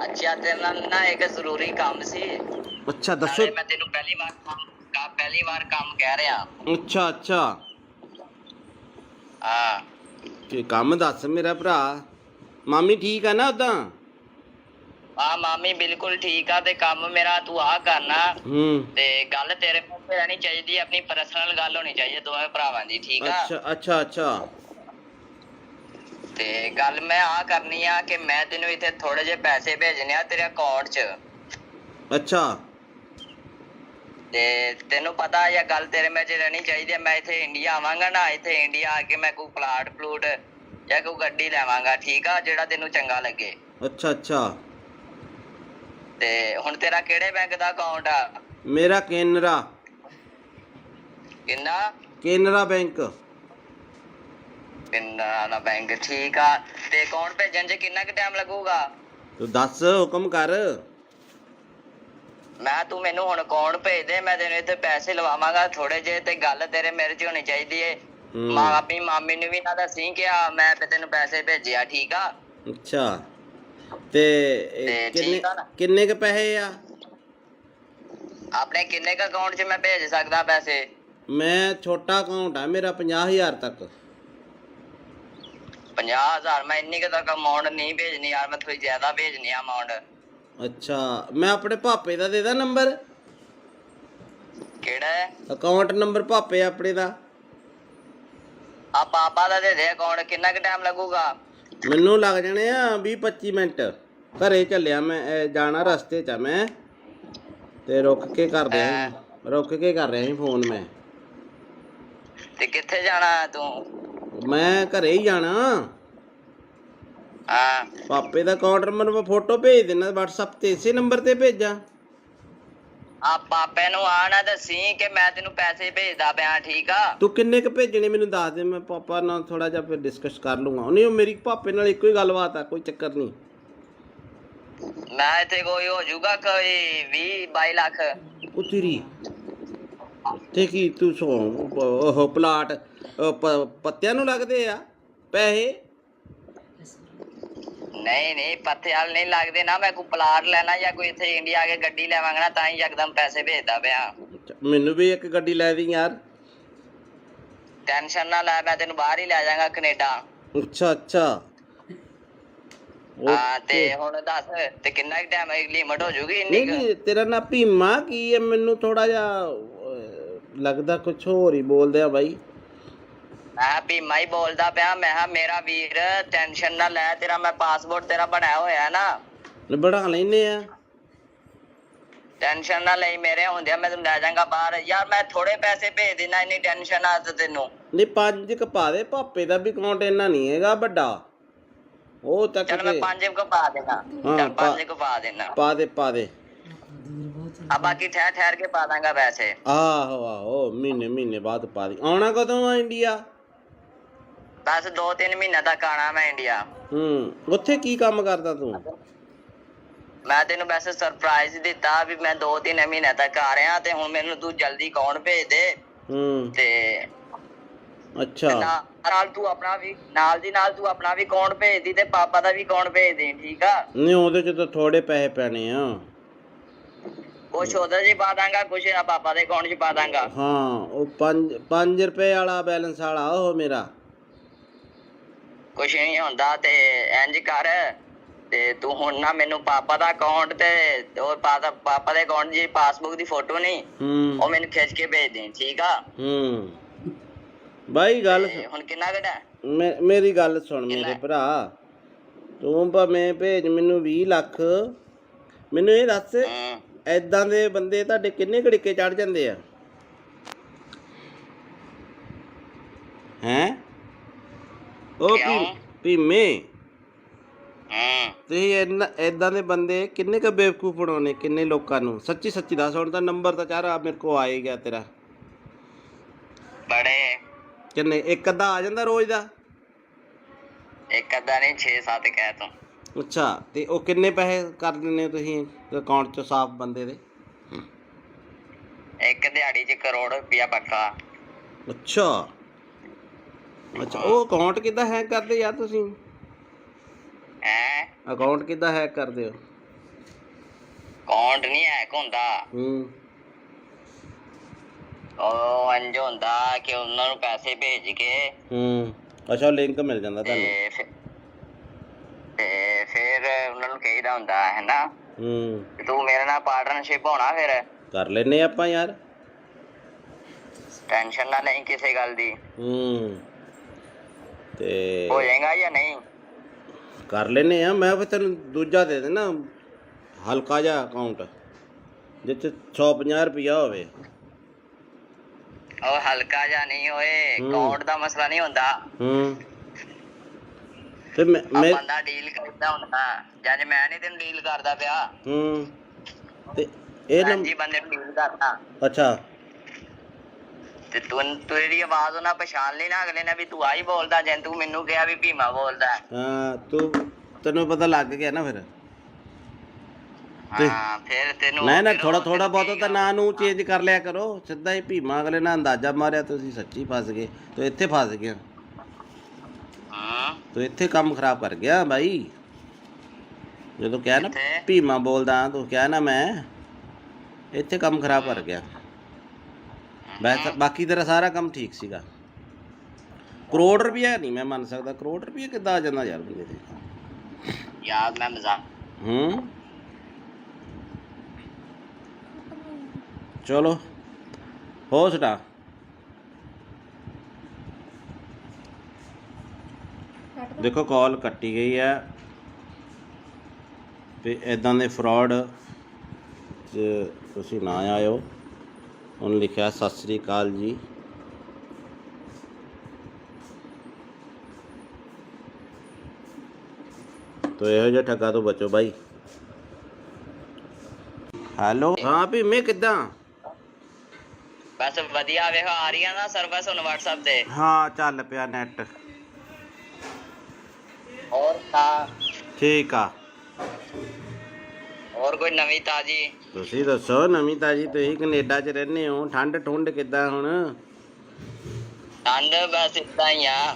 ਅੱਛਾ, ਤੇਰੇ ਨਾਲ ਨਾ ਇੱਕ ਜ਼ਰੂਰੀ ਕੰਮ ਸੀ। ਅੱਛਾ ਦੱਸੋ। ਮੈਂ ਤੈਨੂੰ ਪਹਿਲੀ ਵਾਰ ਕੰਮ ਕਹਿ ਰਿਹਾ। ਅੱਛਾ ਅੱਛਾ, ਹਾਂ, ਕੀ ਕੰਮ ਦੱਸ ਮੇਰਾ ਭਰਾ। ਮਾਮੀ ਠੀਕ ਆ ਨਾ? ਉੱਦਾਂ ਆ ਮਾਮੀ ਬਿਲਕੁਲ ਠੀਕ ਆ ਤੇ ਕੰਮ ਮੇਰਾ ਤੂੰ ਆ ਕਰਨਾ ਤੇ ਗੱਲ ਤੇਰੇ ਮੂੰਹ ਤੇ ਰਹਿਣੀ ਚਾਹੀਦੀ, ਆਪਣੀ ਪਰਸਨਲ ਗੱਲ ਹੋਣੀ ਚਾਹੀਦੀ ਦੋਵੇਂ ਭਰਾਵਾਂ ਦੀ, ਠੀਕ ਆ। ਅੱਛਾ ਤੇ ਗੱਲ ਮੈਂ ਆ ਕਰਨੀ ਆ ਕਿ ਮੈਂ ਤੈਨੂੰ ਇੱਥੇ ਥੋੜੇ ਜਿਹੇ ਪੈਸੇ ਭੇਜਣੇ ਆ ਤੇਰੇ ਅਕਾਊਂਟ 'ਚ। ਅੱਛਾ। ਤੇ ਤੈਨੂੰ ਪਤਾ ਜਾਂ ਗੱਲ ਤੇਰੇ ਮੈਂ 'ਚ ਰਹਿਣੀ ਚਾਹੀਦੀ ਆ, ਮੈਂ ਇੱਥੇ ਇੰਡੀਆ ਆਵਾਂਗਾ ਨਾ, ਇੱਥੇ ਇੰਡੀਆ ਆ ਕੇ ਮੈਂ ਕੋਈ ਪਲਾਟ ਜਾਂ ਕੋਈ ਗੱਡੀ ਲੈਵਾਂਗਾ, ਠੀਕ ਆ, ਜਿਹੜਾ ਤੈਨੂੰ ਚੰਗਾ ਲੱਗੇ। ਅੱਛਾ। ਤੇ ਹੁਣ ਤੇਰਾ ਕਿਹੜੇ ਬੈਂਕ ਦਾ ਅਕਾਊਂਟ ਆ? ਮੇਰਾ ਕੇਨਰਾ ਬੈਂਕ। ਕੇਨਰਾ ਦਾ ਬੈਂਕ, ਠੀਕ ਆ। ਤੇ ਅਕਾਊਂਟ ਭੇਜਣ 'ਚ ਕਿੰਨਾ ਕੁ ਟਾਈਮ ਲੱਗੂਗਾ? ਤੂੰ ਦੱਸ, ਹੁਕਮ ਕਰ। ਤੂੰ ਮੈਨੂੰ ਹੁਣ ਅਕਾਊਂਟ ਭੇਜ ਦੇ, ਮੈਂ ਤੈਨੂੰ ਇੱਥੇ ਪੈਸੇ ਲਵਾਵਾਂਗਾ ਥੋੜੇ ਜਿਹੇ, ਤੇ ਗੱਲ ਤੇਰੇ ਮੇਰੇ 'ਚ ਹੋਣੀ ਚਾਹੀਦੀ ਏ। ਆਪਣੀ ਮਾਮੀ ਨੂੰ ਵੀ ਨਾ ਦੱਸੀ ਕਿ ਮੈਂ ਤੈਨੂੰ ਪੈਸੇ ਭੇਜਿਆ, ਠੀਕ ਆ। ਅੱਛਾ। ਤੇ ਕਿੰਨੇ ਕ ਪੈਸੇ ਆ ਆਪਣੇ? ਕਿੰਨੇ ਕ ਅਕਾਊਂਟ 'ਚ ਮੈਂ ਭੇਜ ਸਕਦਾ ਪੈਸੇ? ਮੈਂ ਛੋਟਾ ਅਕਾਊਂਟ ਆ ਮੇਰਾ, 50,000 ਤੱਕ। 50,000? ਮੈਂ ਇੰਨੀ ਕੁ ਤੱਕ ਅਮਾਊਂਟ ਨਹੀਂ ਭੇਜਣੀ ਯਾਰ, ਮੈਂ ਥੋੜੀ ਜ਼ਿਆਦਾ ਭੇਜਣੀ ਆ ਅਮਾਊਂਟ। ਅੱਛਾ, ਮੈਂ ਆਪਣੇ ਪਾਪੇ ਦਾ ਦੇ ਦਾਂ ਨੰਬਰ? ਕਿਹੜਾ ਅਕਾਊਂਟ ਨੰਬਰ? ਪਾਪੇ ਆਪਣੇ ਦਾ। ਆ ਪਾਪਾ ਦਾ ਦੇ ਦੇ ਅਕਾਊਂਟ। ਕਿੰਨਾ ਕੁ ਟਾਈਮ ਲੱਗੂਗਾ? ਮੈਨੂੰ ਲੱਗ ਜਾਣੇ ਆ 20-25 ਮਿੰਟ। ਘਰੇ ਚੱਲਿਆ ਮੈਂ, ਜਾਣਾ ਰਸਤੇ 'ਚ ਆ ਮੈਂ, ਤੇ ਰੁਕ ਕੇ ਕਰ ਰਿਹਾ ਸੀ ਫੋਨ ਮੈਂ। ਤੇ ਕਿੱਥੇ ਜਾਣਾ ਤੂੰ? ਮੈਂ ਘਰੇ ਹੀ ਜਾਣਾ। ਹਾਂ, ਪਾਪੇ ਦਾ ਅਕਾਊਂਟ ਨੰਬਰ ਮੈਂ ਫੋਟੋ ਭੇਜ ਦੇਣਾ WhatsApp ਤੇ, ਇਸੇ ਨੰਬਰ ਤੇ ਭੇਜਾਂ? ਆ ਪਾਪੇ ਨੂੰ ਆ ਨਾ ਦੱਸੀ ਕਿ ਮੈਂ ਤੈਨੂੰ ਪੈਸੇ ਭੇਜਦਾ ਪਿਆ, ਠੀਕ ਆ। ਤੂੰ ਕਿੰਨੇ ਕ ਭੇਜਣੇ ਮੈਨੂੰ ਦੱਸ ਦੇ, ਮੈਂ ਪਾਪਾ ਨਾਲ ਥੋੜਾ ਜਿਹਾ ਫਿਰ ਡਿਸਕਸ ਕਰ ਲੂੰਗਾ। ਨਹੀਂ, ਮੇਰੀ ਪਾਪੇ ਨਾਲ ਇੱਕੋ ਹੀ ਗੱਲਬਾਤ ਆ, ਕੋਈ ਚੱਕਰ ਨਹੀਂ। ਮੈਂ ਇੱਥੇ ਕੋਈ ਹੋ ਜਾਊਗਾ ਕੋਈ 20-22 ਲੱਖ। ਉਹ ਤੇਰੀ ਤੇ ਕੀ ਤੂੰ ਉਹ ਪਲਾਟ ਪੱਤਿਆਂ ਨੂੰ ਲੱਗਦੇ ਆ ਪੈਸੇ? ਨਹੀਂ ਪੱਥੇ ਵਾਲ ਨਹੀਂ ਲੱਗਦੇ ਨਾ, ਮੈਂ ਕੋਈ ਪਲਾਟ ਲੈਣਾ ਜਾਂ ਕੋਈ ਇੱਥੇ ਇੰਡੀਆ ਆ ਕੇ ਗੱਡੀ ਲੈਵਾਂਗਾ ਨਾ, ਤਾਂ ਹੀ ਯਕਦਮ ਪੈਸੇ ਭੇਜਦਾ ਪਿਆ। ਮੈਨੂੰ ਵੀ ਇੱਕ ਗੱਡੀ ਲੈ ਦੀ ਯਾਰ। ਟੈਨਸ਼ਨ ਨਾ ਲੈ, ਮੈਂ ਤੈਨੂੰ ਬਾਹਰ ਹੀ ਲੈ ਜਾਵਾਂਗਾ, ਕੈਨੇਡਾ। ਅੱਛਾ। ਹਾਂ, ਤੇ ਹੁਣ ਦੱਸ ਤੇ ਕਿੰਨਾ ਕੁ ਟਾਈਮ ਲਿਮਟ ਹੋ ਜੂਗੀ ਇੰਨੀ? ਨਹੀਂ, ਤੇਰਾ ਨਾਂ ਭੀਮਾ ਕੀ ਹੈ? ਮੈਨੂੰ ਥੋੜਾ ਜਿਹਾ ਲੱਗਦਾ ਕੁਛ ਹੋਰ ਹੀ ਬੋਲਦੇ ਆ ਬਾਈ। ਮੈਂ ਭੀਮਾ ਹੀ ਬੋਲਦਾ ਪਿਆ। ਮੈਂ ਕਿਹਾ ਮੇਰਾ ਵੀਰ ਟੈਨਸ਼ਨ ਨਾ ਲੈ, ਤੇਰਾ ਮੈਂ ਪਾਸਪੋਰਟ ਤੇਰਾ ਬਣਾਇਆ ਹੋਇਆ ਨਾ। ਬਣਾ ਲੈਨੇ ਆ, ਟੈਨਸ਼ਨ ਨਾ ਲਈ, ਮੇਰੇ ਹੁੰਦਿਆਂ ਮੈਂ ਤੈਨੂੰ ਲੈ ਜਾਵਾਂਗਾ ਬਾਹਰ। ਯਾਰ ਮੈਂ ਥੋੜੇ ਪੈਸੇ ਭੇਜ ਦੇਣਾ, ਇੰਨੀ ਟੈਨਸ਼ਨ ਆ ਤੈਨੂੰ? ਨਹੀਂ, 5 ਕ ਪਾ ਦੇ। ਪਾਪੇ ਦਾ ਵੀ ਅਕਾਊਂਟ ਇੰਨਾ ਨਹੀਂ ਹੈਗਾ ਵੱਡਾ, ਉਹ ਤੱਕ। ਚੱਲ ਮੈਂ 5 ਕੁ ਪਾ ਦੇਣਾ। ਚੱਲ 5 ਕੁ ਪਾ ਦੇਣਾ। ਪਾ ਦੇ। ਆ ਬਾਕੀ ਠਹਿਰ ਕੇ ਪਾ ਦਾਂਗਾ ਪੈਸੇ। ਆਹੋ, ਮਹੀਨੇ ਬਾਅਦ ਪਾ ਦੀ। ਆਉਣਾ ਕਦੋਂ ਆ ਇੰਡੀਆ? ਬਸ 2-3 ਮਹੀਨੇ ਤੱਕ ਆਣਾ ਮੈਂ ਇੰਡੀਆ। ਉੱਥੇ ਕੀ ਕੰਮ ਕਰਦਾ ਤੂੰ? ਮੈਂ ਤੈਨੂੰ ਵੈਸੇ ਸਰਪ੍ਰਾਈਜ਼ ਦਿੱਤਾ ਵੀ ਮੈਂ 2-3 ਮਹੀਨੇ ਤੱਕ ਆ ਰਿਹਾ, ਤੇ ਹੁਣ ਮੈਨੂੰ ਤੂੰ ਜਲਦੀ ਅਕਾਊਂਟ ਭੇਜ ਦੇ। ਤੇ ਅੱਛਾ, ਨਾਲ ਤੂੰ ਆਪਣਾ ਵੀ ਅਕਾਊਂਟ ਭੇਜ ਦੀ, ਤੇ ਪਾਪਾ ਦਾ ਵੀ ਅਕਾਊਂਟ ਭੇਜ ਦੇ, ਠੀਕ ਆ। ਨਹੀਂ, ਉਹਦੇ ਚ ਤਾਂ ਥੋੜੇ ਪੈਸੇ ਪੈਣੇ ਆ। ਕੁਛ ਉਹਦੇ 'ਚ ਪਾ ਦਾਂਗਾ, ਕੁਛ ਪਾਪਾ ਦੇ ਅਕਾਊਂਟ 'ਚ ਪਾ ਦਾਂਗਾ। ਹਾਂ, ਉਹ 5 ਰੁਪਏ ਵਾਲਾ ਬੈਲੈਂਸ ਵਾਲਾ ਉਹ ਮੇਰਾ। ਕੁਛ ਨਹੀਂ ਹੁੰਦਾ, ਤੇ ਇੰਜ ਕਰ, ਤੇ ਤੂੰ ਹੁਣ ਨਾ ਮੈਨੂੰ ਪਾਪਾ ਦਾ ਅਕਾਊਂਟ ਤੇ ਉਹ ਪਾਪਾ ਦੇ ਅਕਾਊਂਟ ਦੀ ਪਾਸਬੁੱਕ ਦੀ ਫੋਟੋ ਨਹੀਂ, ਉਹ ਮੈਨੂੰ ਖਿੱਚ ਕੇ ਭੇਜ ਦੇ, ਠੀਕ ਆ। ਬਾਈ ਗੱਲ ਹੁਣ ਕਿੰਨਾ ਘਟਾ? ਮੇਰੀ ਗੱਲ ਸੁਣ ਮੇਰੇ ਭਰਾ, ਤੂੰ ਭਾਵੇਂ ਭੇਜ ਮੈਨੂੰ 20 ਲੱਖ। ਮੈਨੂੰ ਇਹ ਦੱਸ, ਏਦਾਂ ਦੇ ਬੰਦੇ ਤੁਹਾਡੇ ਕਿੰਨੇ ਘੜੀਕੇ ਚੜ ਜਾਂਦੇ ਆ? ਹੈਂ? ਉਹ ਭੀਮੇ, ਤੁਸੀਂ ਏਦਾਂ ਦੇ ਬੰਦੇ ਕਿੰਨੇ ਕ ਬੇਵਕੂਫ ਬਣਾਉਣੇ, ਕਿੰਨੇ ਲੋਕਾਂ ਨੂੰ? ਸੱਚੀ ਦੱਸ। ਹੁਣ ਤਾਂ ਨੰਬਰ ਤਾਂ ਚਾਰਾ ਮੇਰੇ ਕੋਲ ਆ ਹੀ ਗਿਆ ਤੇਰਾ। ਬੜੇ ਕਿੰਨੇ? ਇੱਕ ਅੱਧਾ ਆ ਜਾਂਦਾ ਰੋਜ਼ ਦਾ? ਇੱਕ ਅੱਧਾ ਨਹੀਂ, 6-7 ਕਹਿ ਤੂੰ। ਅੱਛਾ, ਤੇ ਉਹ ਕਿੰਨੇ ਪੈਸੇ ਕਰ ਦਿੰਦੇ ਤੁਸੀਂ ਅਕਾਊਂਟ 'ਚ ਸਾਫ਼ ਬੰਦੇ ਦੇ? ਇੱਕ ਦਿਹਾੜੀ 'ਚ 1 ਕਰੋੜ ਰੁਪਇਆ ਪੱਕਾ। ਅੱਛਾ, ਉਹ ਅਕਾਊਂਟ ਕਿੱਦਾਂ ਹੈਕ ਕਰਦੇ ਯਾਰ ਤੁਸੀਂ? ਅਕਾਊਂਟ ਕਿੱਦਾਂ ਹੈਕ ਕਰਦੇ ਹੋ? ਅਕਾਊਂਟ ਨਹੀਂ ਹੈਕ ਹੁੰਦਾ। ਉਹ ਇੰਝ ਹੁੰਦਾ ਕਿ ਉਹਨਾਂ ਨੂੰ ਪੈਸੇ ਭੇਜ ਕੇ ਅੱਛਾ, ਲਿੰਕ ਮਿਲ ਜਾਂਦਾ ਤੁਹਾਨੂੰ? ਤੇ ਫਿਰ ਉਹਨਾਂ ਨੂੰ ਕਹੀਦਾ ਹੁੰਦਾ ਹੈ ਨਾ। ਹੂੰ ਤੂੰ ਮੇਰੇ ਨਾਲ ਪਾਰਟਨਰਸ਼ਿਪ ਹੋਣਾ ਫਿਰ। ਕਰ ਲੈਨੇ ਆਪਾਂ ਯਾਰ। ਟੈਨਸ਼ਨ ਨਾ ਲਈ ਕਿਸੇ ਗੱਲ ਦੀ। ਹੂੰ ਤੇ ਹੋ ਜਾਏਗਾ ਜਾਂ ਨਹੀਂ? ਕਰ ਲੈਨੇ ਆ। ਮੈਂ ਫਿਰ ਤੈਨੂੰ ਦੂਜਾ ਦੇ ਦੇਣਾ ਹਲਕਾ ਜਿਹਾ ਅਕਾਊਂਟ ਜਿੱਥੇ 150 ਰੁਪਇਆ ਹੋਵੇ। ਉਹ ਹਲਕਾ ਜਾਂ ਨਹੀਂ ਹੋਏ, ਅਕਾਊਂਟ ਦਾ ਮਸਲਾ ਨਹੀਂ ਹੁੰਦਾ। ਹੂੰ ਤੇ ਮੈਂ ਬੰਦਾ ਡੀਲ ਕਰਦਾ ਹੁੰਦਾ, ਜਦ ਮੈਂ ਨਹੀਂ ਤੈਨੂੰ ਡੀਲ ਕਰਦਾ ਪਿਆ। ਹੂੰ ਤੇ ਇਹ ਜੀ ਬੰਦੇ ਨੂੰ ਡੀਲ ਕਰਦਾ। ਅੱਛਾ ਤੇ ਤੂੰ ਤੇਰੀ ਆਵਾਜ਼ ਉਹਨਾਂ ਪਛਾਣ ਲਈ ਨਾ ਅਗਲੇ ਨੇ ਵੀ ਤੂੰ ਆਹੀ ਬੋਲਦਾ, ਜੇ ਤੂੰ ਮੈਨੂੰ ਕਿਹਾ ਵੀ ਭੀਮਾ ਬੋਲਦਾ। ਹਾਂ ਤੈਨੂੰ ਪਤਾ ਲੱਗ ਗਿਆ ਨਾ ਫਿਰ। ਹਾਂ ਫਿਰ ਤੈਨੂੰ ਨਾ ਥੋੜਾ ਬਹੁਤ ਤਾਂ ਨਾਂ ਨੂੰ ਚੇਂਜ ਕਰ ਲਿਆ ਕਰੋ। ਸਿੱਧਾ ਹੀ ਭੀਮਾ ਅਗਲੇ ਨਾਲ ਅੰਦਾਜ਼ਾ ਮਾਰਿਆ ਤੁਸੀਂ ਸੱਚੀ ਫਸ ਗਏ। ਤੂੰ ਇੱਥੇ ਫਸ ਗਿਆ। ਤੂੰ ਇੱਥੇ ਕੰਮ ਖਰਾਬ ਕਰ ਗਿਆ ਬਾਈ। ਜਦੋਂ ਕਿਹਾ ਨਾ ਭੀਮਾ ਬੋਲਦਾ ਤੂੰ ਕਿਹਾ ਨਾ ਮੈਂ, ਇੱਥੇ ਕੰਮ ਖਰਾਬ ਕਰ ਗਿਆ। ਬਾਕੀ ਤੇਰਾ ਸਾਰਾ ਕੰਮ ਠੀਕ ਸੀਗਾ। ਕਰੋੜ ਰੁਪਇਆ ਨਹੀਂ ਮੈਂ ਮੰਨ ਸਕਦਾ। ਕਰੋੜ ਰੁਪਇਆ ਕਿੱਦਾਂ ਆ ਜਾਂਦਾ ਯਾਰ ਬੰਦੇ ਤੇ ਯਾਰ? ਮੈਂ ਮਜ਼ਾਕ। ਚਲੋ ਹੋ ਸਟਾ। ਦੇਖੋ ਕਾਲ ਕੱਟੀ ਗਈ ਹੈ ਤੇ ਇਦਾਂ ਦੇ ਫਰਾਡ 'ਚ ਤੁਸੀਂ ਨਾ ਆਇਓ। ਉਹਨੇ ਲਿਖਿਆ ਸਤਿ ਸ੍ਰੀ ਅਕਾਲ ਜੀ। ਤੋ ਇਹੋ ਜਿਹਾ ਠੱਗਾ ਤੋਂ ਬਚੋ ਬਾਈ। ਹੈਲੋ ਹਾਂ ਭੀਮੇ ਕਿੱਦਾਂ? ਬਸ ਵਧੀਆ। ਵੇਖੋ ਆ ਰਹੀਆਂ ਨਾ ਸਰਵਿਸ ਹੁਣ WhatsApp ਤੇ। ਹਾਂ ਚੱਲ ਪਿਆ ਨੈਟ। ਹੋਰ ਤਾਂ ਠੀਕ ਆ। ਹੋਰ ਕੋਈ ਨਵੀਂ ਤਾਜੀ? ਤੁਸੀਂ ਦੱਸੋ ਨਵੀਂ ਤਾਜੀ। ਤੁਸੀਂ ਕੈਨੇਡਾ 'ਚ ਰਹਿੰਦੇ ਹੋ। ਠੰਡ ਠੁੰਡ ਕਿੱਦਾਂ ਹੁਣ? ਠੰਡ ਬਸ ਇਦਾਂ ਹੀ ਆ।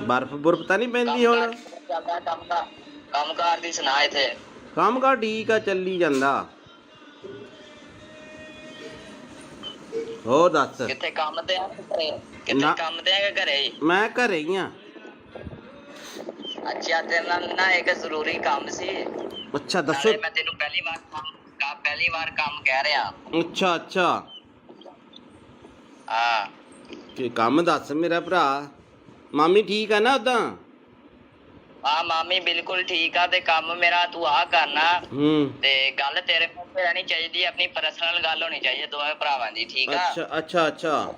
ਬਰਫ਼ ਬੁਰਫ਼ ਤਾਂ ਨਹੀਂ ਪੈਂਦੀ ਹੁਣ? ਕੰਮ ਕਾਰ ਦੀ ਸੁਣਾ। ਇੱਥੇ ਕੰਮ ਕਾਰ ਠੀਕ ਆ, ਚੱਲੀ ਜਾਂਦਾ। ਹੋਰ ਦੱਸ। ਕਿੱਥੇ ਕੰਮ ਤੇ ਆ? ਕਿੱਥੇ ਕੰਮ ਤੇ ਆ ਕਿ ਘਰੇ ਹੀ? ਮੈਂ ਘਰੇ ਹੀ ਆ। ਅੱਛਾ ਤੇਰੇ ਨਾਲ ਨਾ ਇੱਕ ਜ਼ਰੂਰੀ ਕੰਮ ਸੀ। ਅੱਛਾ ਦੱਸੋ। ਮੈਂ ਤੈਨੂੰ ਪਹਿਲੀ ਵਾਰ ਕੰਮ ਕਹਿ ਰਿਹਾ। ਅੱਛਾ ਹਾਂ ਕੀ ਕੰਮ ਦੱਸ ਮੇਰਾ ਭਰਾ। ਮਾਮੀ ਠੀਕ ਆ ਨਾ ਉਦਾਂ? ਹਾਂ ਮਾਮੀ ਬਿਲਕੁਲ ਠੀਕ ਆ। ਤੇ ਕੰਮ ਮੇਰਾ ਤੂੰ ਆ ਕਰਨਾ। ਤੇ ਗੱਲ ਤੇਰੇ ਮੂੰਹ ਤੇ ਰਹਿਣੀ ਚਾਹੀਦੀ। ਆਪਣੀ ਪਰਸਨਲ ਗੱਲ ਹੋਣੀ ਚਾਹੀਦੀ ਦੋਵੇਂ ਭਰਾਵਾਂ ਦੀ। ਠੀਕ ਆ? ਅੱਛਾ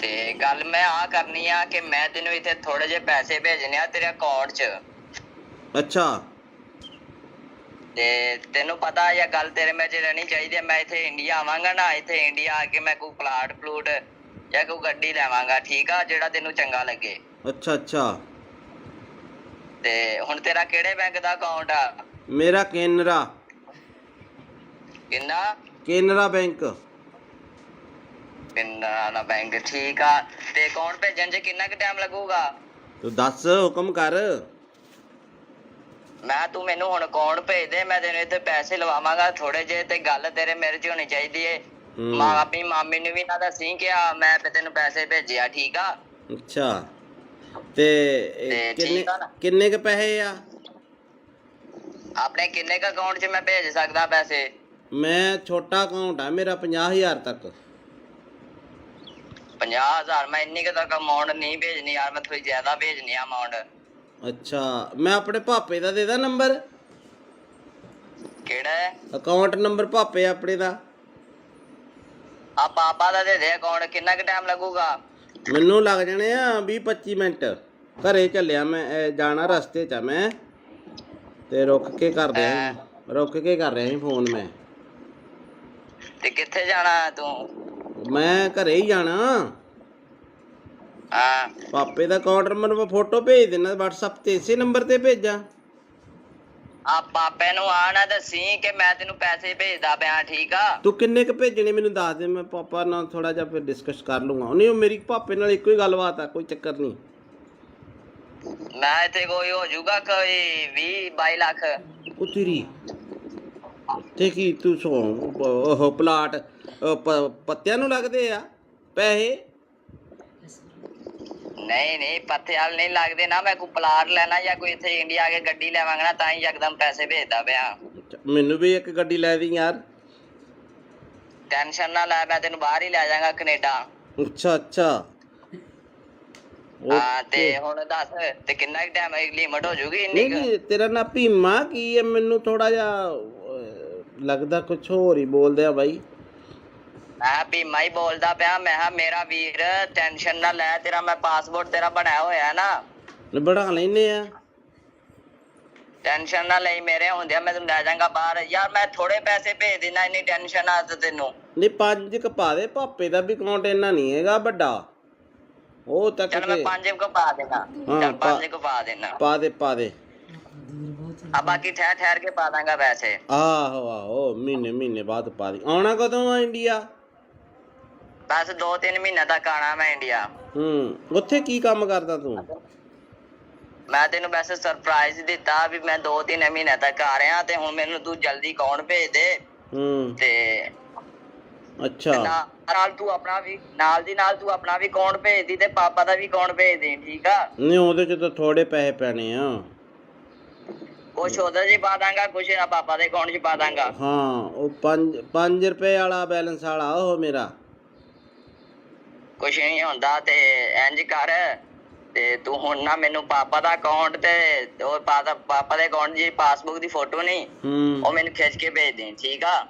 ਤੇ ਗੱਲ ਮੈਂ ਆ ਕਰਨੀ ਆ ਕਿ ਮੈਂ ਤੈਨੂੰ ਇੱਥੇ ਥੋੜੇ ਜਿਹੇ ਪੈਸੇ ਭੇਜਣੇ ਆ ਤੇਰੇ ਅਕਾਊਂਟ 'ਚ। ਅੱਛਾ ਤੇ ਤੈਨੂੰ ਪਤਾ ਇਹ ਗੱਲ ਤੇਰੇ ਵਿੱਚ ਰਹਿਣੀ ਚਾਹੀਦੀ ਹੈ। ਮੈਂ ਇੱਥੇ ਇੰਡੀਆ ਆਵਾਂਗਾ ਨਾ, ਇੱਥੇ ਇੰਡੀਆ ਆ ਕੇ ਮੈਂ ਕੋਈ ਪਲਾਟ ਜਾਂ ਕੋਈ ਗੱਡੀ ਲੈਵਾਂਗਾ। ਠੀਕ ਆ? ਜਿਹੜਾ ਤੈਨੂੰ ਚੰਗਾ ਲੱਗੇ। ਅੱਛਾ ਤੇ ਹੁਣ ਤੇਰਾ ਕਿਹੜੇ ਬੈਂਕ ਦਾ ਅਕਾਊਂਟ ਆ? ਮੇਰਾ ਕੇਨਰਾ ਬੈਂਕ। ਕੇਨਰਾ ਬੈਂਕ ਠੀਕ ਆ। ਤੇ ਅਕਾਊਂਟ ਭੇਜਣ 'ਚ ਕਿੰਨਾ ਕੁ ਟਾਈਮ ਲੱਗੂਗਾ? ਤੂੰ ਦੱਸ ਹੁਕਮ ਕਰ। ਤੂੰ ਮੈਨੂੰ ਹੁਣ ਅਕਾਊਂਟ ਭੇਜ ਦੇ। ਮੈਂ ਤੈਨੂੰ ਇੱਥੇ ਪੈਸੇ ਲਵਾਵਾਂਗਾ ਥੋੜੇ ਜਿਹੇ। ਤੇ ਗੱਲ ਤੇਰੇ ਮੇਰੇ 'ਚ ਹੋਣੀ ਚਾਹੀਦੀ ਏ। ਆਪਣੀ ਮਾਮੀ ਨੂੰ ਵੀ ਨਾ ਦੱਸੀ ਕਿ ਮੈਂ ਤੈਨੂੰ ਪੈਸੇ ਭੇਜਿਆ। ਠੀਕ ਆ? ਅੱਛਾ ਤੇ ਕਿੰਨੇ ਕੁ ਪੈਸੇ ਆ ਆਪਣੇ? ਕਿੰਨੇ ਕੁ ਅਕਾਊਂਟ 'ਚ ਮੈਂ ਭੇਜ ਸਕਦਾ ਪੈਸੇ? ਮੈਂ ਛੋਟਾ ਅਕਾਊਂਟ ਆ ਮੇਰਾ 50,000 ਤੱਕ। 50,000? ਮੈਂ ਇੰਨੀ ਕੁ ਤੱਕ ਅਮਾਊਂਟ ਨਹੀਂ ਭੇਜਣੀ ਯਾਰ। ਮੈਂ ਥੋੜੀ ਜ਼ਿਆਦਾ ਭੇਜਣੀ ਆ ਅਮਾਊਂਟ। ਅੱਛਾ ਮੈਂ ਆਪਣੇ ਭਾਪੇ ਦਾ ਦੇਦਾ ਨੰਬਰ। ਕਿਹੜਾ ਅਕਾਊਂਟ ਨੰਬਰ? ਭਾਪੇ ਆਪਣੇ ਦਾ। ਪਾਪਾ ਦਾ ਦੇ ਦੇ ਅਕਾਊਂਟ। ਕਿੰਨਾ ਕੁ ਟਾਈਮ ਲੱਗੂਗਾ? ਮੈਨੂੰ ਲੱਗ ਜਾਣੇ ਆ 20-25 ਮਿੰਟ। ਘਰੇ ਚੱਲਿਆ ਮੈਂ, ਜਾਣਾ ਰਸਤੇ 'ਚ ਆ ਮੈਂ। ਤੇ ਰੁਕ ਕੇ ਕਰ ਰਿਹਾ ਸੀ ਫੋਨ ਮੈਂ। ਤੇ ਕਿੱਥੇ ਜਾਣਾ ਤੂੰ? ਮੈਂ ਘਰੇ ਹੀ ਜਾਣਾ। ਹਾਂ ਪਾਪੇ ਦਾ ਅਕਾਊਂਟ ਨੰਬਰ ਮੈਂ ਫੋਟੋ ਭੇਜ ਦੇਣਾ WhatsApp ਤੇ। ਇਸੇ ਨੰਬਰ ਤੇ ਭੇਜਾਂ? ਪਾਪੇ ਨੂੰ ਆ ਨਾ ਦੱਸੀ ਕਿ ਮੈਂ ਤੈਨੂੰ ਪੈਸੇ ਭੇਜਦਾ ਪਿਆ। ਠੀਕ ਆ? ਤੂੰ ਕਿੰਨੇ ਕੁ ਭੇਜਣੇ ਮੈਨੂੰ ਦੱਸ ਦੇ। ਮੈਂ ਪਾਪਾ ਨਾਲ ਥੋੜਾ ਜਿਹਾ ਫਿਰ ਡਿਸਕਸ ਕਰ ਲੂੰਗਾ। ਨਹੀਂ ਮੇਰੀ ਪਾਪੇ ਨਾਲ ਇੱਕੋ ਹੀ ਗੱਲਬਾਤ ਆ, ਕੋਈ ਚੱਕਰ ਨਹੀਂ। ਮੈਂ ਇੱਥੇ ਕੋਈ ਹੋ ਜਾਊਗਾ ਕੋਈ 20-22 ਲੱਖ। ਉਹ ਤੇਰੀ ਤੇ ਕੀ ਤੂੰ ਉਹ ਪਲਾਟ ਪੱਤਿਆਂ ਨੂੰ ਲੱਗਦੇ ਆ ਪੈਸੇ? ਨਹੀਂ ਨਹੀਂ ਪੱਥੇ ਵਾਲ ਨਹੀਂ ਲੱਗਦੇ ਨਾ। ਮੈਂ ਕੋਈ ਪਲਾਟ ਲੈਣਾ ਜਾਂ ਕੋਈ ਇੱਥੇ ਇੰਡੀਆ ਆ ਕੇ ਗੱਡੀ ਲੈਵਾਂਗਾ ਨਾ ਤਾਂ ਹੀ ਯਕਦਮ ਪੈਸੇ ਭੇਜਦਾ ਪਿਆ। ਅੱਛਾ, ਮੈਨੂੰ ਵੀ ਇੱਕ ਗੱਡੀ ਲੈ ਦੀ ਯਾਰ। ਟੈਨਸ਼ਨ ਨਾ ਲੈ, ਮੈਂ ਤੈਨੂੰ ਬਾਹਰ ਹੀ ਲੈ ਜਾਵਾਂਗਾ ਕੈਨੇਡਾ। ਅੱਛਾ ਅੱਛਾ ਹਾਂ ਤੇ ਓਕੇ। ਹੁਣ ਦੱਸ ਤੇ ਕਿੰਨਾ ਟਾਈਮ ਲਿਮਟ ਹੋ ਜੂਗੀ ਇੰਨੀ ਨਹੀਂ ਕੁ? ਨਹੀਂ, ਤੇਰਾ ਨਾ ਭੀਮਾ ਕੀ ਹੈ? ਮੈਨੂੰ ਥੋੜਾ ਜਿਹਾ ਲੱਗਦਾ ਕੁਛ ਹੋਰ ਹੀ ਬੋਲਦੇ ਆ ਬਾਈ। ਮੈਂ ਭੀਮਾ ਹੀ ਬੋਲਦਾ ਪਿਆ। ਮੈਂ ਕਿਹਾ ਮੇਰਾ ਵੀਰ ਟੈਨਸ਼ਨ ਨਾ ਲੈ, ਤੇਰਾ ਮੈਂ ਪਾਸਪੋਰਟ ਤੇਰਾ ਬਣਾਇਆ ਹੋਇਆ ਨਾ। ਬਣਾ ਲੈਨੇ ਆ। ਟੈਨਸ਼ਨ ਨਾ ਲਈ, ਮੇਰੇ ਹੁੰਦਿਆਂ ਮੈਂ ਤੈਨੂੰ ਲੈ ਜਾਵਾਂਗਾ ਬਾਹਰ। ਯਾਰ ਮੈਂ ਥੋੜੇ ਪੈਸੇ ਭੇਜ ਦੇਣਾ, ਇੰਨੀ ਟੈਨਸ਼ਨ ਆ ਤੈਨੂੰ। ਨਹੀਂ 5 ਕ ਪਾ ਦੇ, ਭਾਪੇ ਦਾ ਵੀ ਅਕਾਊਂਟ ਇੰਨਾ ਨਹੀਂ ਹੈਗਾ ਵੱਡਾ। ਉਹ ਤੱਕ ਚੱਲ ਮੈਂ 5 ਕੁ ਪਾ ਦੇਣਾ। ਚੱਲ 5 ਕੁ ਪਾ ਦੇਣਾ। ਪਾ ਦੇ ਪਾ ਦੇ। ਆ ਬਾਕੀ ਠਹਿਰ ਠਹਿਰ ਕੇ ਪਾ ਦਾਂਗਾ ਪੈਸੇ। ਆਹੋ ਆਹੋ, ਮਹੀਨੇ ਮਹੀਨੇ ਬਾਅਦ ਪਾ ਦੀ। ਆਉਣਾ ਕਦੋਂ ਆ ਇੰਡੀਆ? ਬਸ 2-3 ਮਹੀਨੇ ਤੱਕ ਆਣਾ ਮੈਂ ਇੰਡੀਆ। ਉੱਥੇ ਕੀ ਕੰਮ ਕਰਦਾ ਤੂੰ? ਮੈਂ ਤੈਨੂੰ ਵੈਸੇ ਸਰਪ੍ਰਾਈਜ਼ ਦਿੱਤਾ ਵੀ ਮੈਂ 2-3 ਮਹੀਨੇ ਤੱਕ ਆ ਰਿਹਾ, ਤੇ ਹੁਣ ਮੈਨੂੰ ਤੂੰ ਜਲਦੀ ਅਕਾਊਂਟ ਭੇਜ ਦੇ। ਤੇ ਅੱਛਾ, ਨਾਲ ਤੂੰ ਆਪਣਾ ਵੀ ਨਾਲ ਦੀ ਨਾਲ ਤੂੰ ਆਪਣਾ ਵੀ ਅਕਾਊਂਟ ਭੇਜ ਦੀ ਤੇ ਪਾਪਾ ਦਾ ਵੀ ਅਕਾਊਂਟ ਭੇਜ ਦੇ, ਠੀਕ ਆ? ਨਹੀਂ ਉਹਦੇ ਚ ਤਾਂ ਥੋੜੇ ਪੈਸੇ ਪੈਣੇ ਆ। ਕੁਛ ਉਹਦੇ ਚ ਪਾ ਦਾਂਗਾ, ਕੁਛ ਪਾਪਾ ਦੇ ਅਕਾਊਂਟ ਚ ਪਾ ਦਾਂਗਾ। ਹਾਂ, ਉਹ 5 ਰੁਪਏ ਵਾਲਾ ਬੈਲੈਂਸ ਵਾਲਾ ਉਹ ਮੇਰਾ। ਕੁਛ ਨਹੀਂ ਹੁੰਦਾ ਤੇ ਇੰਜ ਕਰ, ਤੇ ਤੂੰ ਹੁਣ ਨਾ ਮੈਨੂੰ ਪਾਪਾ ਦਾ ਅਕਾਊਂਟ ਤੇ ਉਹ ਪਾਪਾ ਦੇ ਅਕਾਊਂਟ ਦੀ ਪਾਸਬੁੱਕ ਦੀ ਫੋਟੋ ਨਹੀਂ, ਉਹ ਮੈਨੂੰ ਖਿੱਚ ਕੇ ਭੇਜ ਦੇ, ਠੀਕ ਆ?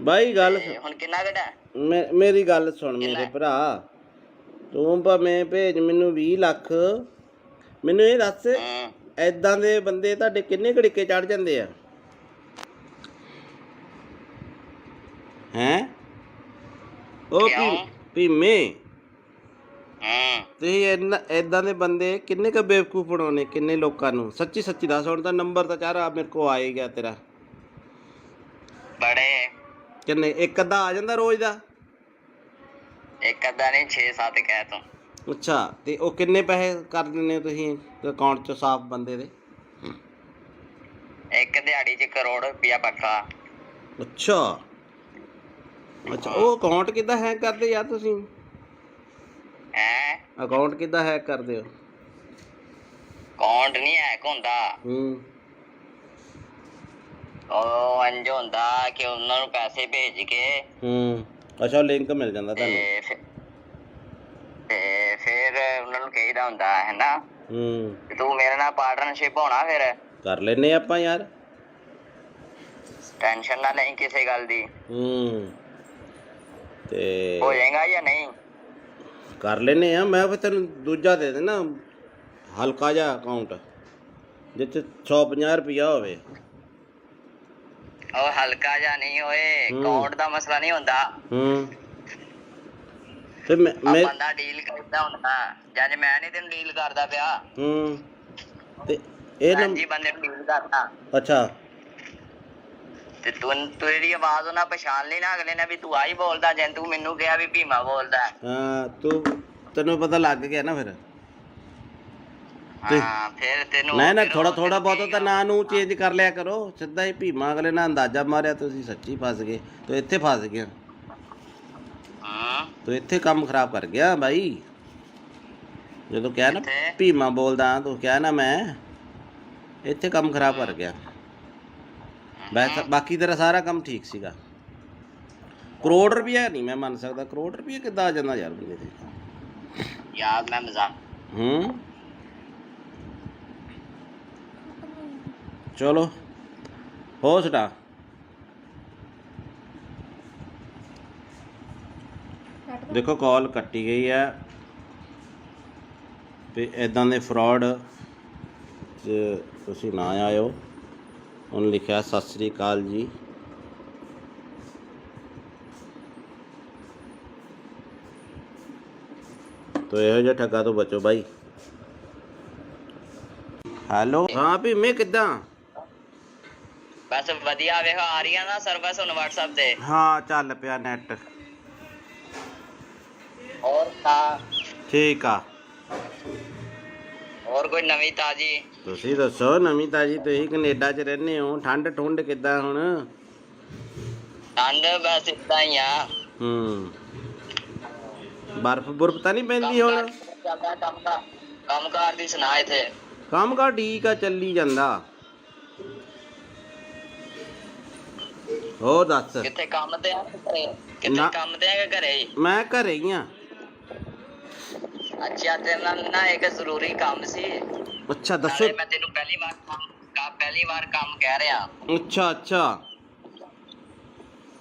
ਬਾਈ ਗੱਲ ਹੁਣ ਕਿੰਨਾ ਘਟਾ? ਮੇਰੀ ਗੱਲ ਸੁਣ ਮੇਰੇ ਭਰਾ, ਤੂੰ ਭਾਵੇਂ ਭੇਜ ਮੈਨੂੰ 20 ਲੱਖ। ਮੈਨੂੰ ਇਹ ਦੱਸ, ਏਦਾਂ ਦੇ ਬੰਦੇ ਤੁਹਾਡੇ ਕਿੰਨੇ ਘੜੀਕੇ ਚੜ ਜਾਂਦੇ ਆ? ਹੈਂ ਉਹ ਭੀਮੇ, ਤੁਸੀਂ ਏਦਾਂ ਦੇ ਬੰਦੇ ਕਿੰਨੇ ਕੁ ਬੇਵਕੂਫ ਬਣਾਉਣੇ? ਕਿੰਨੇ ਲੋਕਾਂ ਨੂੰ? ਸੱਚੀ ਸੱਚੀ ਦੱਸ। ਹੁਣ ਤਾਂ ਨੰਬਰ ਤਾਂ ਚਾਰਾ ਮੇਰੇ ਕੋਲ ਆ ਹੀ ਗਿਆ ਤੇਰਾ। ਬੜੇ ਕਿੰਨੇ? ਇੱਕ ਅੱਧਾ ਆ ਜਾਂਦਾ ਰੋਜ਼ ਦਾ? ਇੱਕ ਅੱਧਾ ਨਹੀਂ, 6-7 ਕਹਿ ਤੂੰ। ਅੱਛਾ, ਤੇ ਉਹ ਕਿੰਨੇ ਪੈਸੇ ਕਰ ਦਿੰਦੇ ਹੋ ਤੁਸੀਂ ਅਕਾਊਂਟ 'ਚ ਸਾਫ਼ ਬੰਦੇ ਦੇ? ਇੱਕ ਦਿਹਾੜੀ 'ਚ 1 ਕਰੋੜ ਰੁਪਇਆ ਪੱਕਾ। ਅੱਛਾ ਅੱਛਾ, ਉਹ ਅਕਾਊਂਟ ਕਿੱਦਾਂ ਹੈਕ ਕਰਦੇ ਯਾਰ ਤੁਸੀਂ? ਹੈਂ? ਅਕਾਊਂਟ ਕਿੱਦਾਂ ਹੈਕ ਕਰਦੇ ਹੋ? ਅਕਾਊਂਟ ਨਹੀਂ ਹੈਕ ਹੁੰਦਾ। ਉਹ ਇੰਝ ਹੁੰਦਾ ਕਿ ਉਹਨਾਂ ਨੂੰ ਪੈਸੇ ਭੇਜ ਕੇ ਅੱਛਾ, ਲਿੰਕ ਮਿਲ ਜਾਂਦਾ ਤੁਹਾਨੂੰ? ਤੇ ਫਿਰ ਉਹਨਾਂ ਨੂੰ ਕਹੀਦਾ ਹੁੰਦਾ ਹੈ ਨਾ, ਤੂੰ ਮੇਰੇ ਨਾਲ ਪਾਰਟਨਰਸ਼ਿਪ ਹੋਣਾ। ਫਿਰ ਕਰ ਲੈਨੇ ਆਪਾਂ ਯਾਰ, ਟੈਨਸ਼ਨ ਨਾ ਲਈ ਕਿਸੇ ਗੱਲ ਦੀ। ਤੇ ਹੋ ਜਾਏਗਾ ਜਾਂ ਨਹੀਂ? ਕਰ ਲੈਨੇ ਆ। ਮੈਂ ਫਿਰ ਤੈਨੂੰ ਦੂਜਾ ਦੇ ਦੇਣਾ, ਹਲਕਾ ਜਿਹਾ ਅਕਾਊਂਟ ਜਿੱਥੇ 150 ਰੁਪਇਆ ਹੋਵੇ। ਉਹ ਹਲਕਾ ਜਿਹਾ ਨਹੀਂ ਹੋਏ, ਅਕਾਊਂਟ ਦਾ ਮਸਲਾ ਨਹੀਂ ਹੁੰਦਾ। ਤੇ ਮੈਂ ਬੰਦਾ ਡੀਲ ਕਰਦਾ ਹੁੰਦਾ, ਜਦ ਮੈਂ ਨਹੀਂ ਤੈਨੂੰ ਡੀਲ ਕਰਦਾ ਪਿਆ। ਤੇ ਇਹ ਨਾ ਜੀ ਬੰਦੇ ਨੂੰ ਡੀਲ ਕਰਦਾ। ਅੱਛਾ, ਤੇ ਤੂੰ ਤੇਰੀ ਆਵਾਜ਼ ਉਹਨਾਂ ਪਛਾਣ ਲਈ ਨਾ ਅਗਲੇ ਨੇ ਵੀ ਤੂੰ ਆਹੀ ਬੋਲਦਾ, ਜੇ ਤੂੰ ਮੈਨੂੰ ਕਿਹਾ ਵੀ ਭੀਮਾ ਬੋਲਦਾ। ਹਾਂ, ਤੈਨੂੰ ਪਤਾ ਲੱਗ ਗਿਆ ਨਾ ਫਿਰ? ਹਾਂ, ਫਿਰ ਤੈਨੂੰ ਨਾ ਥੋੜਾ ਥੋੜਾ ਬਹੁਤ ਤਾਂ ਨਾਂ ਨੂੰ ਚੇਂਜ ਕਰ ਲਿਆ ਕਰੋ। ਸਿੱਧਾ ਹੀ ਭੀਮਾ ਅਗਲੇ ਨਾਲ ਅੰਦਾਜ਼ਾ ਮਾਰਿਆ, ਤੁਸੀਂ ਸੱਚੀ ਫਸ ਗਏ। ਤੂੰ ਇੱਥੇ ਫਸ ਗਿਆ, ਤੂੰ ਇੱਥੇ ਕੰਮ ਖਰਾਬ ਕਰ ਗਿਆ ਬਾਈ। ਜਦੋਂ ਕਿਹਾ ਨਾ ਭੀਮਾ ਬੋਲਦਾ, ਤੂੰ ਕਿਹਾ ਨਾ ਮੈਂ ਇੱਥੇ ਕੰਮ ਖਰਾਬ ਕਰ ਗਿਆ। ਬਾਕੀ ਤੇਰਾ ਸਾਰਾ ਕੰਮ ਠੀਕ ਸੀਗਾ। ਕਰੋੜ ਰੁਪਇਆ ਨਹੀਂ ਮੈਂ ਮੰਨ ਸਕਦਾ। ਕਰੋੜ ਰੁਪਇਆ ਕਿੱਦਾਂ ਆ ਜਾਂਦਾ ਯਾਰ ਬੰਦੇ ਤੇ? ਯਾਰ ਮੈਂ ਮਜ਼ਾਕ। ਚਲੋ ਹੋ ਸੁਣਾ। ਦੇਖੋ ਕਾਲ ਕੱਟੀ ਗਈ ਹੈ ਤੇ ਇੱਦਾਂ ਦੇ ਫਰਾਡ 'ਚ ਤੁਸੀਂ ਨਾ ਆਇਓ। ਉਹਨੇ ਲਿਖਿਆ ਸਤਿ ਸ੍ਰੀ ਅਕਾਲ ਜੀ। ਤੋ ਇਹੋ ਜਿਹਾ ਠੱਗਾ ਤੋਂ ਬਚੋ ਬਾਈ। ਹੈਲੋ, ਹਾਂ ਭੀਮੇ ਕਿੱਦਾਂ? ਬਸ ਵਧੀਆ। ਵੇਖੋ ਆ ਰਹੀ ਆ ਨਾ ਸਰਵਿਸ ਹੁਣ WhatsApp ਤੇ? ਹਾਂ, ਚੱਲ ਪਿਆ ਨੈਟ। ਹੋਰ ਤਾਂ ਠੀਕ ਆ। ਹੋਰ ਕੋਈ ਨਵੀਂ ਤਾਜੀ? ਤੁਸੀਂ ਦੱਸੋ ਨਵੀਂ ਤਾਜੀ। ਤੁਸੀਂ ਕੈਨੇਡਾ 'ਚ ਰਹਿੰਦੇ ਹੋ, ਠੰਡ ਠੁੰਡ ਕਿੱਦਾਂ ਹੁਣ? ਠੰਡ ਬਸ ਏਦਾਂ ਹੀ ਆ। ਬਰਫ਼ ਬੁਰਫ਼ ਤਾਂ ਨਹੀਂ ਪੈਂਦੀ ਹੁਣ? ਚੱਲਦਾ ਕੰਮਕਾਰ ਦੀ ਸੁਣਾ ਇੱਥੇ। ਕੰਮ ਕਾਰ ਠੀਕ ਆ, ਚੱਲੀ ਜਾਂਦਾ। ਹੋਰ ਦੱਸ। ਕਿੱਥੇ ਕੰਮ ਤੇ ਆ ਘਰੇ? ਕਿੱਥੇ ਨਾ। ਕੰਮ ਤੇ ਆ ਕਿ ਘਰੇ ਹੀ? ਮੈਂ ਘਰੇ ਹੀ ਆ। ਅੱਛਾ, ਤੇਰੇ ਨਾਲ ਨਾ ਇੱਕ ਜ਼ਰੂਰੀ ਕੰਮ ਸੀ। ਅੱਛਾ ਦੱਸੋ। ਨਾਲੇ ਮੈਂ ਤੈਨੂੰ ਪਹਿਲੀ ਵਾਰ ਕੰਮ ਕਹਿ ਰਿਹਾ। ਅੱਛਾ ਅੱਛਾ,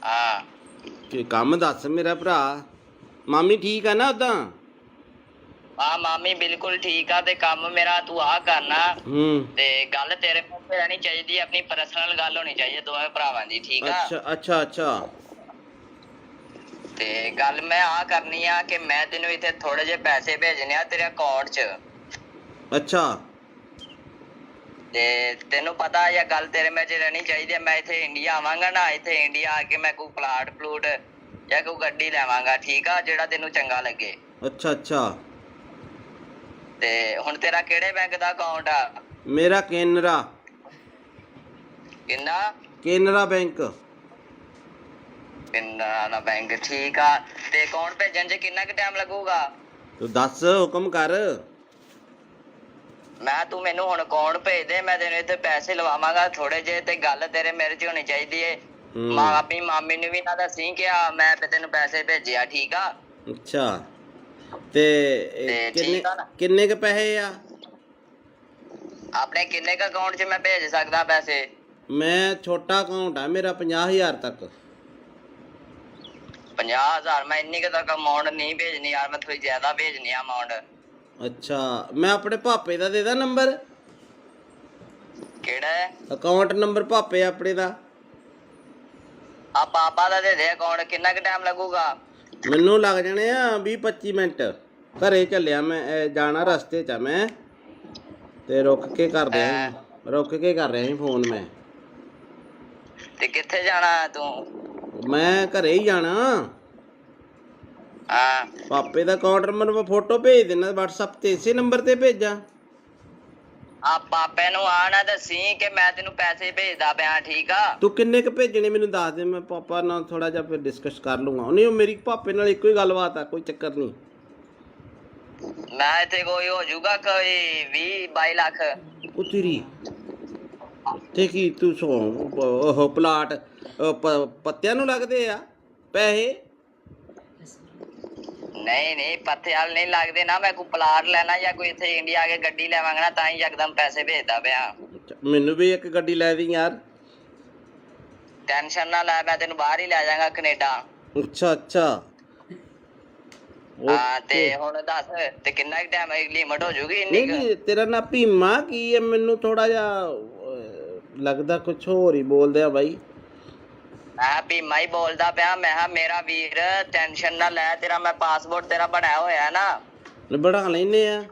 ਹਾਂ। ਤੇ ਕੰਮ ਦੱਸ ਮੇਰਾ ਭਰਾ। ਮਾਮੀ ਠੀਕ ਆ ਨਾ ਉਦਾਂ? ਹਾਂ, ਮਾਮੀ ਬਿਲਕੁਲ ਠੀਕ ਆ। ਤੇ ਕੰਮ ਮੇਰਾ ਤੂੰ ਆ ਕਰਨਾ। ਤੇ ਗੱਲ ਤੇਰੇ ਮੂੰਹ ਤੇ ਰਹਿਣੀ ਚਾਹੀਦੀ, ਆਪਣੀ ਪਰਸਨਲ ਗੱਲ ਹੋਣੀ ਚਾਹੀਦੀ ਦੋਵੇਂ ਭਰਾਵਾਂ ਦੀ, ਠੀਕ ਆ? ਅੱਛਾ ਅੱਛਾ ਅੱਛਾ। ਤੇ ਗੱਲ ਮੈਂ ਆ ਕਰਨੀ ਆ ਕਿ ਮੈਂ ਤੈਨੂੰ ਇੱਥੇ ਥੋੜੇ ਜਿਹੇ ਪੈਸੇ ਭੇਜਣੇ ਆ ਤੇਰੇ ਅਕਾਊਂਟ 'ਚ। ਅੱਛਾ। ਤੇ ਤੈਨੂੰ ਪਤਾ ਇਹ ਗੱਲ ਤੇਰੇ ਵਿੱਚ ਰਹਿਣੀ ਚਾਹੀਦੀ ਹੈ। ਮੈਂ ਇੱਥੇ ਇੰਡੀਆ ਆਵਾਂਗਾ ਨਾ, ਇੱਥੇ ਇੰਡੀਆ ਆ ਕੇ ਮੈਂ ਕੋਈ ਪਲਾਟ ਜਾਂ ਕੋਈ ਗੱਡੀ ਲੈਵਾਂਗਾ, ਠੀਕ ਆ? ਜਿਹੜਾ ਤੈਨੂੰ ਚੰਗਾ ਲੱਗੇ। ਅੱਛਾ ਅੱਛਾ। ਤੇ ਹੁਣ ਤੇਰਾ ਕਿਹੜੇ ਬੈਂਕ ਦਾ ਅਕਾਊਂਟ ਆ? ਮੇਰਾ ਕੇਨਰਾ। ਕਿੰਨਾ? ਕੇਨਰਾ ਬੈਂਕ। ਕੇਨਰਾ ਬੈਂਕ, ਠੀਕ ਆ। ਤੇ ਅਕਾਊਂਟ ਭੇਜਣ 'ਚ ਕਿੰਨਾ ਕੁ ਟਾਈਮ ਲੱਗੂਗਾ? ਤੂੰ ਦੱਸ, ਹੁਕਮ ਕਰ। ਤੂੰ ਮੈਨੂੰ ਹੁਣ ਅਕਾਊਂਟ ਭੇਜ ਦੇ, ਮੈਂ ਤੈਨੂੰ ਇੱਥੇ ਪੈਸੇ ਲਵਾਵਾਂਗਾ ਥੋੜੇ ਜਿਹੇ। ਤੇ ਗੱਲ ਤੇਰੇ ਮੇਰੇ 'ਚ ਹੋਣੀ ਚਾਹੀਦੀ ਏ। ਆਪਣੀ ਮਾਮੀ ਨੂੰ ਵੀ ਨਾ ਦੱਸੀ ਕਿ ਮੈਂ ਤੈਨੂੰ ਪੈਸੇ ਭੇਜਿਆ, ਠੀਕ ਆ? ਅੱਛਾ। ਤੇ ਕਿੰਨੇ ਕ ਪੈਸੇ ਆ ਆਪਣੇ? ਕਿੰਨੇ ਕ ਅਕਾਊਂਟ 'ਚ ਮੈਂ ਭੇਜ ਸਕਦਾ ਪੈਸੇ? ਮੈਂ ਛੋਟਾ ਅਕਾਊਂਟ ਆ ਮੇਰਾ, 50,000 ਤੱਕ। 50,000? ਮੈਂ ਇੰਨੀ ਕੁ ਤੱਕ ਅਮਾਊਂਟ ਨਹੀਂ ਭੇਜਣੀ ਯਾਰ, ਮੈਂ ਥੋੜੀ ਜ਼ਿਆਦਾ ਭੇਜਣੀ ਆ ਅਮਾਊਂਟ। ਅੱਛਾ, ਮੈਂ ਆਪਣੇ ਪਾਪੇ ਦਾ ਦੇ ਦਾਂ ਨੰਬਰ? ਕਿਹੜਾ ਅਕਾਊਂਟ ਨੰਬਰ? ਪਾਪੇ ਆਪਣੇ ਦਾ। ਪਾਪਾ ਦਾ ਦੇ ਦੇ ਅਕਾਊਂਟ। ਕਿੰਨਾ ਕੁ ਟਾਈਮ ਲੱਗੂਗਾ? ਮੈਨੂੰ ਲੱਗ ਜਾਣੇ ਆ 20-25 ਮਿੰਟ। ਘਰੇ ਚੱਲਿਆ ਮੈਂ, ਜਾਣਾ ਰਸਤੇ 'ਚ ਆ ਮੈਂ, ਤੇ ਰੁਕ ਕੇ ਕਰ ਰਿਹਾ ਸੀ ਫੋਨ ਮੈਂ। ਤੇ ਕਿੱਥੇ ਜਾਣਾ ਤੂੰ? ਮੈਂ ਘਰੇ ਹੀ ਜਾਣਾ। ਹਾਂ। ਪਾਪੇ ਦਾ ਅਕਾਊਂਟ ਨੰਬਰ ਮੈਂ ਫੋਟੋ ਭੇਜ ਦੇਣਾ WhatsApp ਤੇ, ਇਸੇ ਨੰਬਰ ਤੇ ਭੇਜਾਂ? ਪਾਪੇ ਨੂੰ ਨਾ ਦੱਸੀ ਕਿ ਮੈਂ ਤੈਨੂੰ ਪੈਸੇ ਭੇਜਦਾ ਪਿਆ, ਠੀਕ ਆ? ਤੂੰ ਕਿੰਨੇ ਕ ਭੇਜਣੇ ਮੈਨੂੰ ਦੱਸ ਦੇ, ਮੈਂ ਪਾਪਾ ਨਾਲ ਥੋੜਾ ਜਿਹਾ ਫਿਰ ਡਿਸਕਸ ਕਰ ਲੂੰਗਾ। ਨਹੀਂ, ਉਹ ਮੇਰੀ ਪਾਪੇ ਨਾਲ ਇੱਕੋ ਹੀ ਗੱਲਬਾਤ ਆ, ਕੋਈ ਚੱਕਰ ਨਹੀਂ। ਮੈਂ ਇੱਥੇ ਕੋਈ ਹੋ ਜਾਊਗਾ ਕੋਈ 20-22 ਲੱਖ। ਉਹ ਤੇਰੀ ਤੇ ਕੀ ਤੂੰ ਉਹ ਪਲਾਟ ਪੱਤਿਆਂ ਨੂੰ ਲੱਗਦੇ ਆ ਪੈਸੇ? ਨਹੀਂ, ਪੱਥੇ ਵਾਲ ਨਹੀਂ ਲੱਗਦੇ ਨਾ। ਮੈਂ ਕੋਈ ਪਲਾਟ ਲੈਣਾ ਜਾਂ ਕੋਈ ਇੱਥੇ ਇੰਡੀਆ ਆ ਕੇ ਗੱਡੀ ਲੈਵਾਂਗਾ ਨਾ, ਤਾਂ ਹੀ ਯਕਦਮ ਪੈਸੇ ਭੇਜਦਾ ਪਿਆ। ਮੈਨੂੰ ਵੀ ਇੱਕ ਗੱਡੀ ਲੈ ਦੀ ਯਾਰ। ਟੈਨਸ਼ਨ ਨਾ ਲੈ, ਮੈਂ ਤੈਨੂੰ ਬਾਹਰ ਹੀ ਲੈ ਜਾਵਾਂਗਾ, ਕੈਨੇਡਾ। ਅੱਛਾ ਅੱਛਾ। ਹਾਂ। ਤੇ ਹੁਣ ਦੱਸ, ਤੇ ਕਿੰਨਾ ਕੁ ਟਾਈਮ ਲਿਮਟ ਹੋ ਜੂਗੀ ਇੰਨੀ? ਨਹੀਂ, ਤੇਰਾ ਨਾਂ ਭੀਮਾ ਕੀ ਹੈ? ਮੈਨੂੰ ਥੋੜਾ ਜਿਹਾ ਲੱਗਦਾ ਕੁਛ ਹੋਰ ਹੀ ਬੋਲਦੇ ਆ ਬਾਈ। ਮੈਂ ਭੀਮਾ ਹੀ ਬੋਲਦਾ ਪਿਆ। ਮੈਂ ਕਿਹਾ ਮੇਰਾ ਵੀਰ ਟੈਨਸ਼ਨ ਨਾ ਲੈ, ਤੇਰਾ ਮੈਂ ਪਾਸਪੋਰਟ ਤੇਰਾ ਬਣਾਇਆ ਹੋਇਆ ਨਾ। ਬਣਾ ਲੈਨੇ ਆ।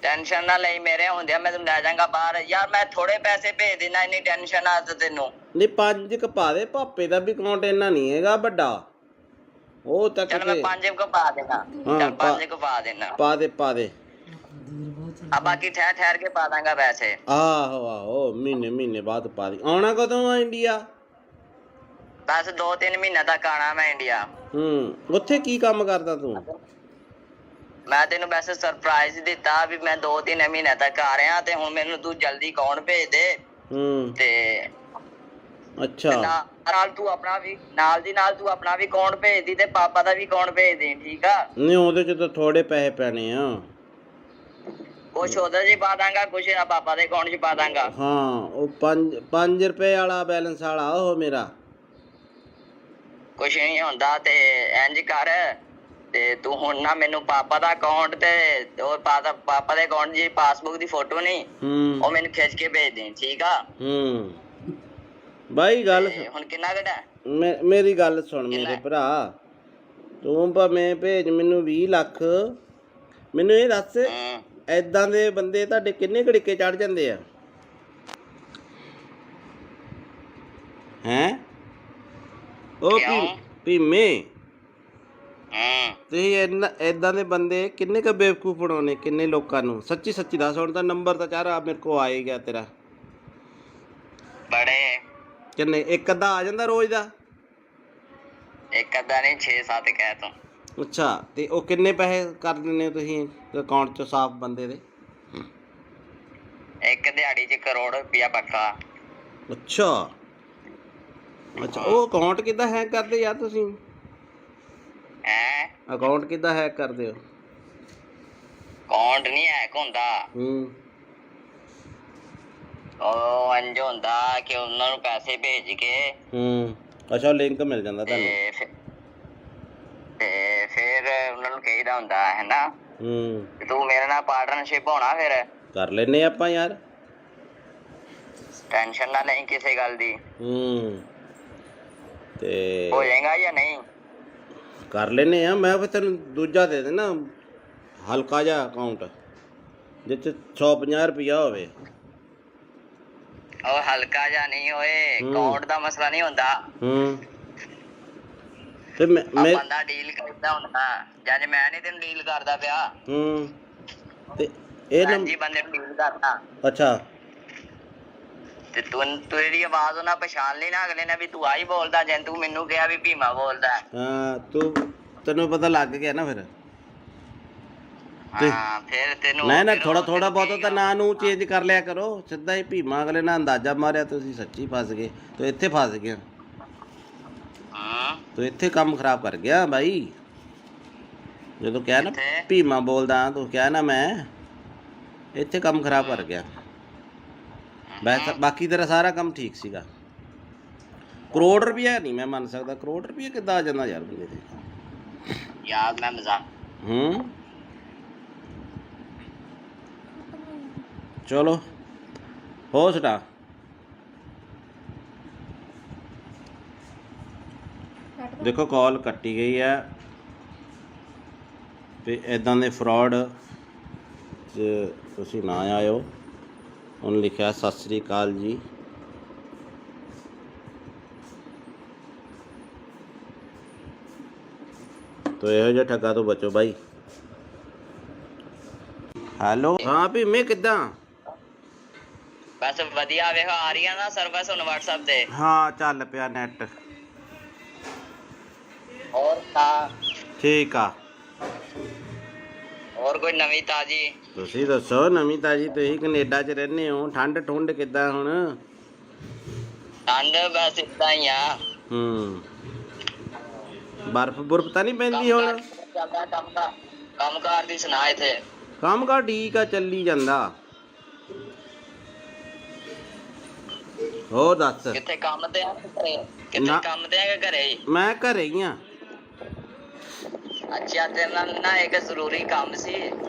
ਟੈਨਸ਼ਨ ਨਾ ਲਈ, ਮੇਰੇ ਹੁੰਦਿਆਂ ਮੈਂ ਤੈਨੂੰ ਲੈ ਜਾਵਾਂਗਾ ਬਾਹਰ। ਯਾਰ ਮੈਂ ਥੋੜੇ ਪੈਸੇ ਭੇਜ ਦੇਣਾ, ਇੰਨੀ ਟੈਨਸ਼ਨ ਆ ਤੈਨੂੰ? ਨਹੀਂ, 5 ਕ ਪਾ ਦੇ। ਪਾਪੇ ਦਾ ਵੀ ਅਕਾਊਂਟ ਇੰਨਾ ਨਹੀਂ ਹੈਗਾ ਵੱਡਾ, ਉਹ ਤੱਕ। ਚੱਲ ਮੈਂ 5 ਕੁ ਪਾ ਦੇਣਾ। ਚੱਲ 5 ਕੁ ਪਾ ਦੇਣਾ। ਪਾ ਦੇ। ਬਾਕੀ ਠਹਿਰ ਕੇ ਪਾ ਦਾਂਗਾ ਪੈਸੇ। ਆਹੋ, ਮਹੀਨੇ ਬਾਅਦ ਪਾ ਦੀ। ਆਉਣਾ ਕਦੋਂ ਆ ਇੰਡੀਆ? ਬਸ 2-3 ਮਹੀਨੇ ਤੱਕ ਆਣਾ ਮੈਂ ਇੰਡੀਆ। ਉੱਥੇ ਕੀ ਕੰਮ ਕਰਦਾ ਤੂੰ? ਮੈਂ ਤੈਨੂੰ ਵੈਸੇ ਸਰਪ੍ਰਾਈਜ਼ ਦਿੱਤਾ ਵੀ ਮੈਂ 2-3 ਮਹੀਨੇ ਤੱਕ ਆ ਰਿਹਾ, ਤੇ ਹੁਣ ਮੈਨੂੰ ਤੂੰ ਜਲਦੀ ਅਕਾਊਂਟ ਭੇਜ ਦੇ। ਤੇ ਅੱਛਾ, ਨਾਲ ਤੂੰ ਆਪਣਾ ਵੀ ਨਾਲ ਤੂੰ ਆਪਣਾ ਵੀ ਅਕਾਊਂਟ ਭੇਜ ਦੀ, ਤੇ ਪਾਪਾ ਦਾ ਵੀ ਅਕਾਊਂਟ ਭੇਜ ਦੇ, ਠੀਕ ਆ? ਨਹੀਂ, ਉਹਦੇ 'ਚ ਤਾਂ ਥੋੜੇ ਪੈਸੇ ਪੈਣੇ ਆ। ਕੁਛ ਉਹਦੇ 'ਚ ਪਾ ਦਾਂਗਾ, ਕੁਛ ਪਾਪਾ ਦੇ ਅਕਾਊਂਟ 'ਚ ਪਾ ਦਾਂਗਾ। ਹਾਂ, ਉਹ 5 ਰੁਪਏ ਵਾਲਾ ਬੈਲੈਂਸ ਵਾਲਾ ਉਹ ਮੇਰਾ। ਕੁਛ ਨਹੀਂ ਹੁੰਦਾ। ਤੇ ਇੰਝ ਕਰ, ਤੇ ਤੂੰ ਹੁਣ ਨਾ ਮੈਨੂੰ ਪਾਪਾ ਦਾ ਅਕਾਊਂਟ ਤੇ ਉਹ ਪਾਪਾ ਦੇ ਅਕਾਊਂਟ ਦੀ ਪਾਸਬੁੱਕ ਦੀ ਫੋਟੋ ਨਹੀਂ, ਉਹ ਮੈਨੂੰ ਖਿੱਚ ਕੇ ਭੇਜ ਦੇ, ਠੀਕ ਆ? ਬਾਈ ਗੱਲ ਹੁਣ ਕਿੰਨਾ ਘਟਾ? ਮੇਰੀ ਗੱਲ ਸੁਣ ਮੇਰੇ ਭਰਾ, ਤੂੰ ਭਾਵੇਂ ਭੇਜ ਮੈਨੂੰ 20 ਲੱਖ। ਮੈਨੂੰ ਇਹ ਦੱਸ, ਏਦਾਂ ਦੇ ਬੰਦੇ ਤੁਹਾਡੇ ਕਿੰਨੇ ਘੜੀਕੇ ਚੜ ਜਾਂਦੇ ਆ? ਹੈਂ? ਉਹ ਭੀਮੇ, ਤੁਸੀਂ ਏਦਾਂ ਦੇ ਬੰਦੇ ਕਿੰਨੇ ਕ ਬੇਵਕੂਫ ਬਣਾਉਣੇ, ਕਿੰਨੇ ਲੋਕਾਂ ਨੂੰ? ਸੱਚੀ ਦੱਸ। ਹੁਣ ਤਾਂ ਨੰਬਰ ਤਾਂ ਚਾਰਾ ਮੇਰੇ ਕੋਲ ਆ ਹੀ ਗਿਆ ਤੇਰਾ। ਬੜੇ ਕਿੰਨੇ? ਇੱਕ ਅੱਧਾ ਆ ਜਾਂਦਾ ਰੋਜ਼ ਦਾ? ਇੱਕ ਅੱਧਾ ਨਹੀਂ, 6-7 ਕਹਿ ਤੂੰ। ਅੱਛਾ, ਤੇ ਉਹ ਕਿੰਨੇ ਪੈਸੇ ਕਰ ਦਿੰਦੇ ਹੋ ਤੁਸੀਂ ਅਕਾਊਂਟ 'ਚ ਸਾਫ਼ ਬੰਦੇ ਦੇ? ਇੱਕ ਦਿਹਾੜੀ 'ਚ ਕਰੋੜ ਰੁਪਇਆ ਪੱਕਾ। ਅੱਛਾ ਅੱਛਾ, ਉਹ ਅਕਾਊਂਟ ਕਿੱਦਾਂ ਹੈਕ ਕਰਦੇ ਯਾਰ ਤੁਸੀਂ? ਹੈਂ? ਅਕਾਊਂਟ ਕਿੱਦਾਂ ਹੈਕ ਕਰਦੇ ਹੋ? ਅਕਾਊਂਟ ਨਹੀਂ ਹੈਕ ਹੁੰਦਾ। ਉਹ ਇੰਝ ਹੁੰਦਾ ਕਿ ਉਹਨਾਂ ਨੂੰ ਪੈਸੇ ਭੇਜ ਕੇ ਅੱਛਾ, ਲਿੰਕ ਮਿਲ ਜਾਂਦਾ ਤੁਹਾਨੂੰ? ਤੇ ਫਿਰ ਉਹਨਾਂ ਨੂੰ ਕਹੀਦਾ ਹੁੰਦਾ ਹੈ ਨਾ ਤੂੰ ਮੇਰੇ ਨਾਲ ਪਾਰਟਨਰਸ਼ਿਪ ਹੋਣਾ। ਫਿਰ ਕਰ ਲੈਨੇ ਆਪਾਂ ਯਾਰ, ਟੈਨਸ਼ਨ ਨਾ ਲਈ ਕਿਸੇ ਗੱਲ ਦੀ। ਤੇ ਹੋ ਜਾਏਗਾ ਜਾਂ ਨਹੀਂ? ਕਰ ਲੈਨੇ ਆ। ਮੈਂ ਫਿਰ ਤੈਨੂੰ ਦੂਜਾ ਦੇ ਦੇਣਾ, ਹਲਕਾ ਜਿਹਾ ਅਕਾਊਂਟ ਜਿਹ 'ਚ 150 ਰੁਪਈਆ ਹੋਵੇ। ਉਹ ਹਲਕਾ ਜਿਹਾ ਨਹੀਂ ਹੋਏ, ਅਕਾਊਂਟ ਦਾ ਮਸਲਾ ਨਹੀਂ ਹੁੰਦਾ। ਤੇ ਮੈਂ ਬੰਦਾ ਡੀਲ ਕਰਦਾ ਹੁੰਦਾ, ਜਦ ਮੈਂ ਨਹੀਂ ਤੈਨੂੰ ਡੀਲ ਕਰਦਾ ਪਿਆ। ਤੇ ਇਹ ਹਾਂਜੀ, ਬੰਦੇ ਨੂੰ ਡੀਲ ਕਰਦਾ। ਅੱਛਾ, ਤੇ ਤੂੰ ਇਹਦੀ ਆਵਾਜ਼ ਉਹਨਾਂ ਪਛਾਣ ਲਈ ਨਾ ਅਗਲੇ ਨੇ ਵੀ ਤੂੰ ਆਹੀ ਬੋਲਦਾ, ਜੇ ਤੂੰ ਮੈਨੂੰ ਕਿਹਾ ਵੀ ਭੀਮਾ ਬੋਲਦਾ। ਹਾਂ, ਤੈਨੂੰ ਪਤਾ ਲੱਗ ਗਿਆ ਨਾ ਫਿਰ? ਹਾਂ, ਫਿਰ ਤੈਨੂੰ ਨਾ ਥੋੜਾ ਬਹੁਤਾ ਤਾਂ ਨਾਂ ਨੂੰ ਚੇਂਜ ਕਰ ਲਿਆ ਕਰੋ। ਸਿੱਧਾ ਹੀ ਭੀਮਾ ਅਗਲੇ ਨਾਲ ਅੰਦਾਜ਼ਾ ਮਾਰਿਆ, ਤੁਸੀਂ ਸੱਚੀ ਫਸ ਗਏ। ਤੂੰ ਇੱਥੇ ਫਸ ਗਿਆ, ਤੂੰ ਇੱਥੇ ਕੰਮ ਖਰਾਬ ਕਰ ਗਿਆ ਬਾਈ। ਜਦੋਂ ਕਿਹਾ ਨਾ ਭੀਮਾ ਬੋਲਦਾ, ਤੂੰ ਕਿਹਾ ਨਾ ਮੈਂ, ਇੱਥੇ ਕੰਮ ਖਰਾਬ ਕਰ ਗਿਆ। ਬਾਕੀ ਤੇਰਾ ਸਾਰਾ ਕੰਮ ਠੀਕ ਸੀਗਾ। ਕਰੋੜ ਰੁਪਇਆ ਨਹੀਂ ਮੈਂ ਮੰਨ ਸਕਦਾ। ਕਰੋੜ ਰੁਪਇਆ ਕਿੱਦਾਂ ਆ ਜਾਂਦਾ ਯਾਰ ਬੰਦੇ ਤੇ? ਯਾਰ ਮੈਂ ਮਜ਼ਾਕ। ਚਲੋ ਹੋ ਸੁਣਾ। ਦੇਖੋ ਕਾਲ ਕੱਟੀ ਗਈ ਹੈ, ਤੇ ਇੱਦਾਂ ਦੇ ਫਰਾਡ 'ਚ ਤੁਸੀਂ ਨਾ ਆਇਓ। ਉਹਨੇ ਲਿਖਿਆ ਸਤਿ ਸ੍ਰੀ ਅਕਾਲ ਜੀ। ਤੋ ਇਹੋ ਜਿਹੇ ਠੱਗਾ ਤੋਂ ਬਚੋ ਬਾਈ। ਹੈਲੋ, ਹਾਂ ਭੀਮੇ ਕਿੱਦਾਂ? ਬਸ ਵਧੀਆ। ਵੇਖੋ ਆ ਰਹੀ ਆ ਨਾ ਸਰਵਿਸ ਹੁਣ WhatsApp ਤੇ? ਹਾਂ, ਚੱਲ ਪਿਆ ਨੈਟ। ਹੋਰ ਤਾਂ ਠੀਕ ਆ। ਹੋਰ ਕੋਈ ਨਵੀਂ ਤਾਜੀ? ਤੁਸੀਂ ਦੱਸੋ ਨਵੀਂ ਤਾਜੀ। ਤੁਸੀਂ ਕੈਨੇਡਾ 'ਚ ਰਹਿੰਦੇ ਹੋ, ਠੰਡ ਠੁੰਡ ਕਿੱਦਾਂ ਹੁਣ? ਠੰਡ ਬਸ ਏਦਾਂ ਹੀ ਆ। ਬਰਫ਼ ਬੁਰਫ਼ ਤਾਂ ਨਹੀਂ ਪੈਂਦੀ ਹੁਣ? ਕੰਮ ਕਾਰ ਦੀ ਸੁਣਾ। ਇੱਥੇ ਕੰਮ ਕਾਰ ਠੀਕ ਆ, ਚੱਲੀ ਜਾਂਦਾ। ਹੋਰ ਦੱਸ। ਕਿੱਥੇ ਕੰਮ ਤੇ ਆ? ਕਿੱਥੇ ਕੰਮ ਤੇ ਆ ਕਿ ਘਰੇ ਹੀ? ਮੈਂ ਘਰੇ ਹੀ ਆ। ਅੱਛਾ, ਤੇਰੇ ਨਾਲ ਨਾ ਇੱਕ ਜ਼ਰੂਰੀ ਕੰਮ ਸੀ।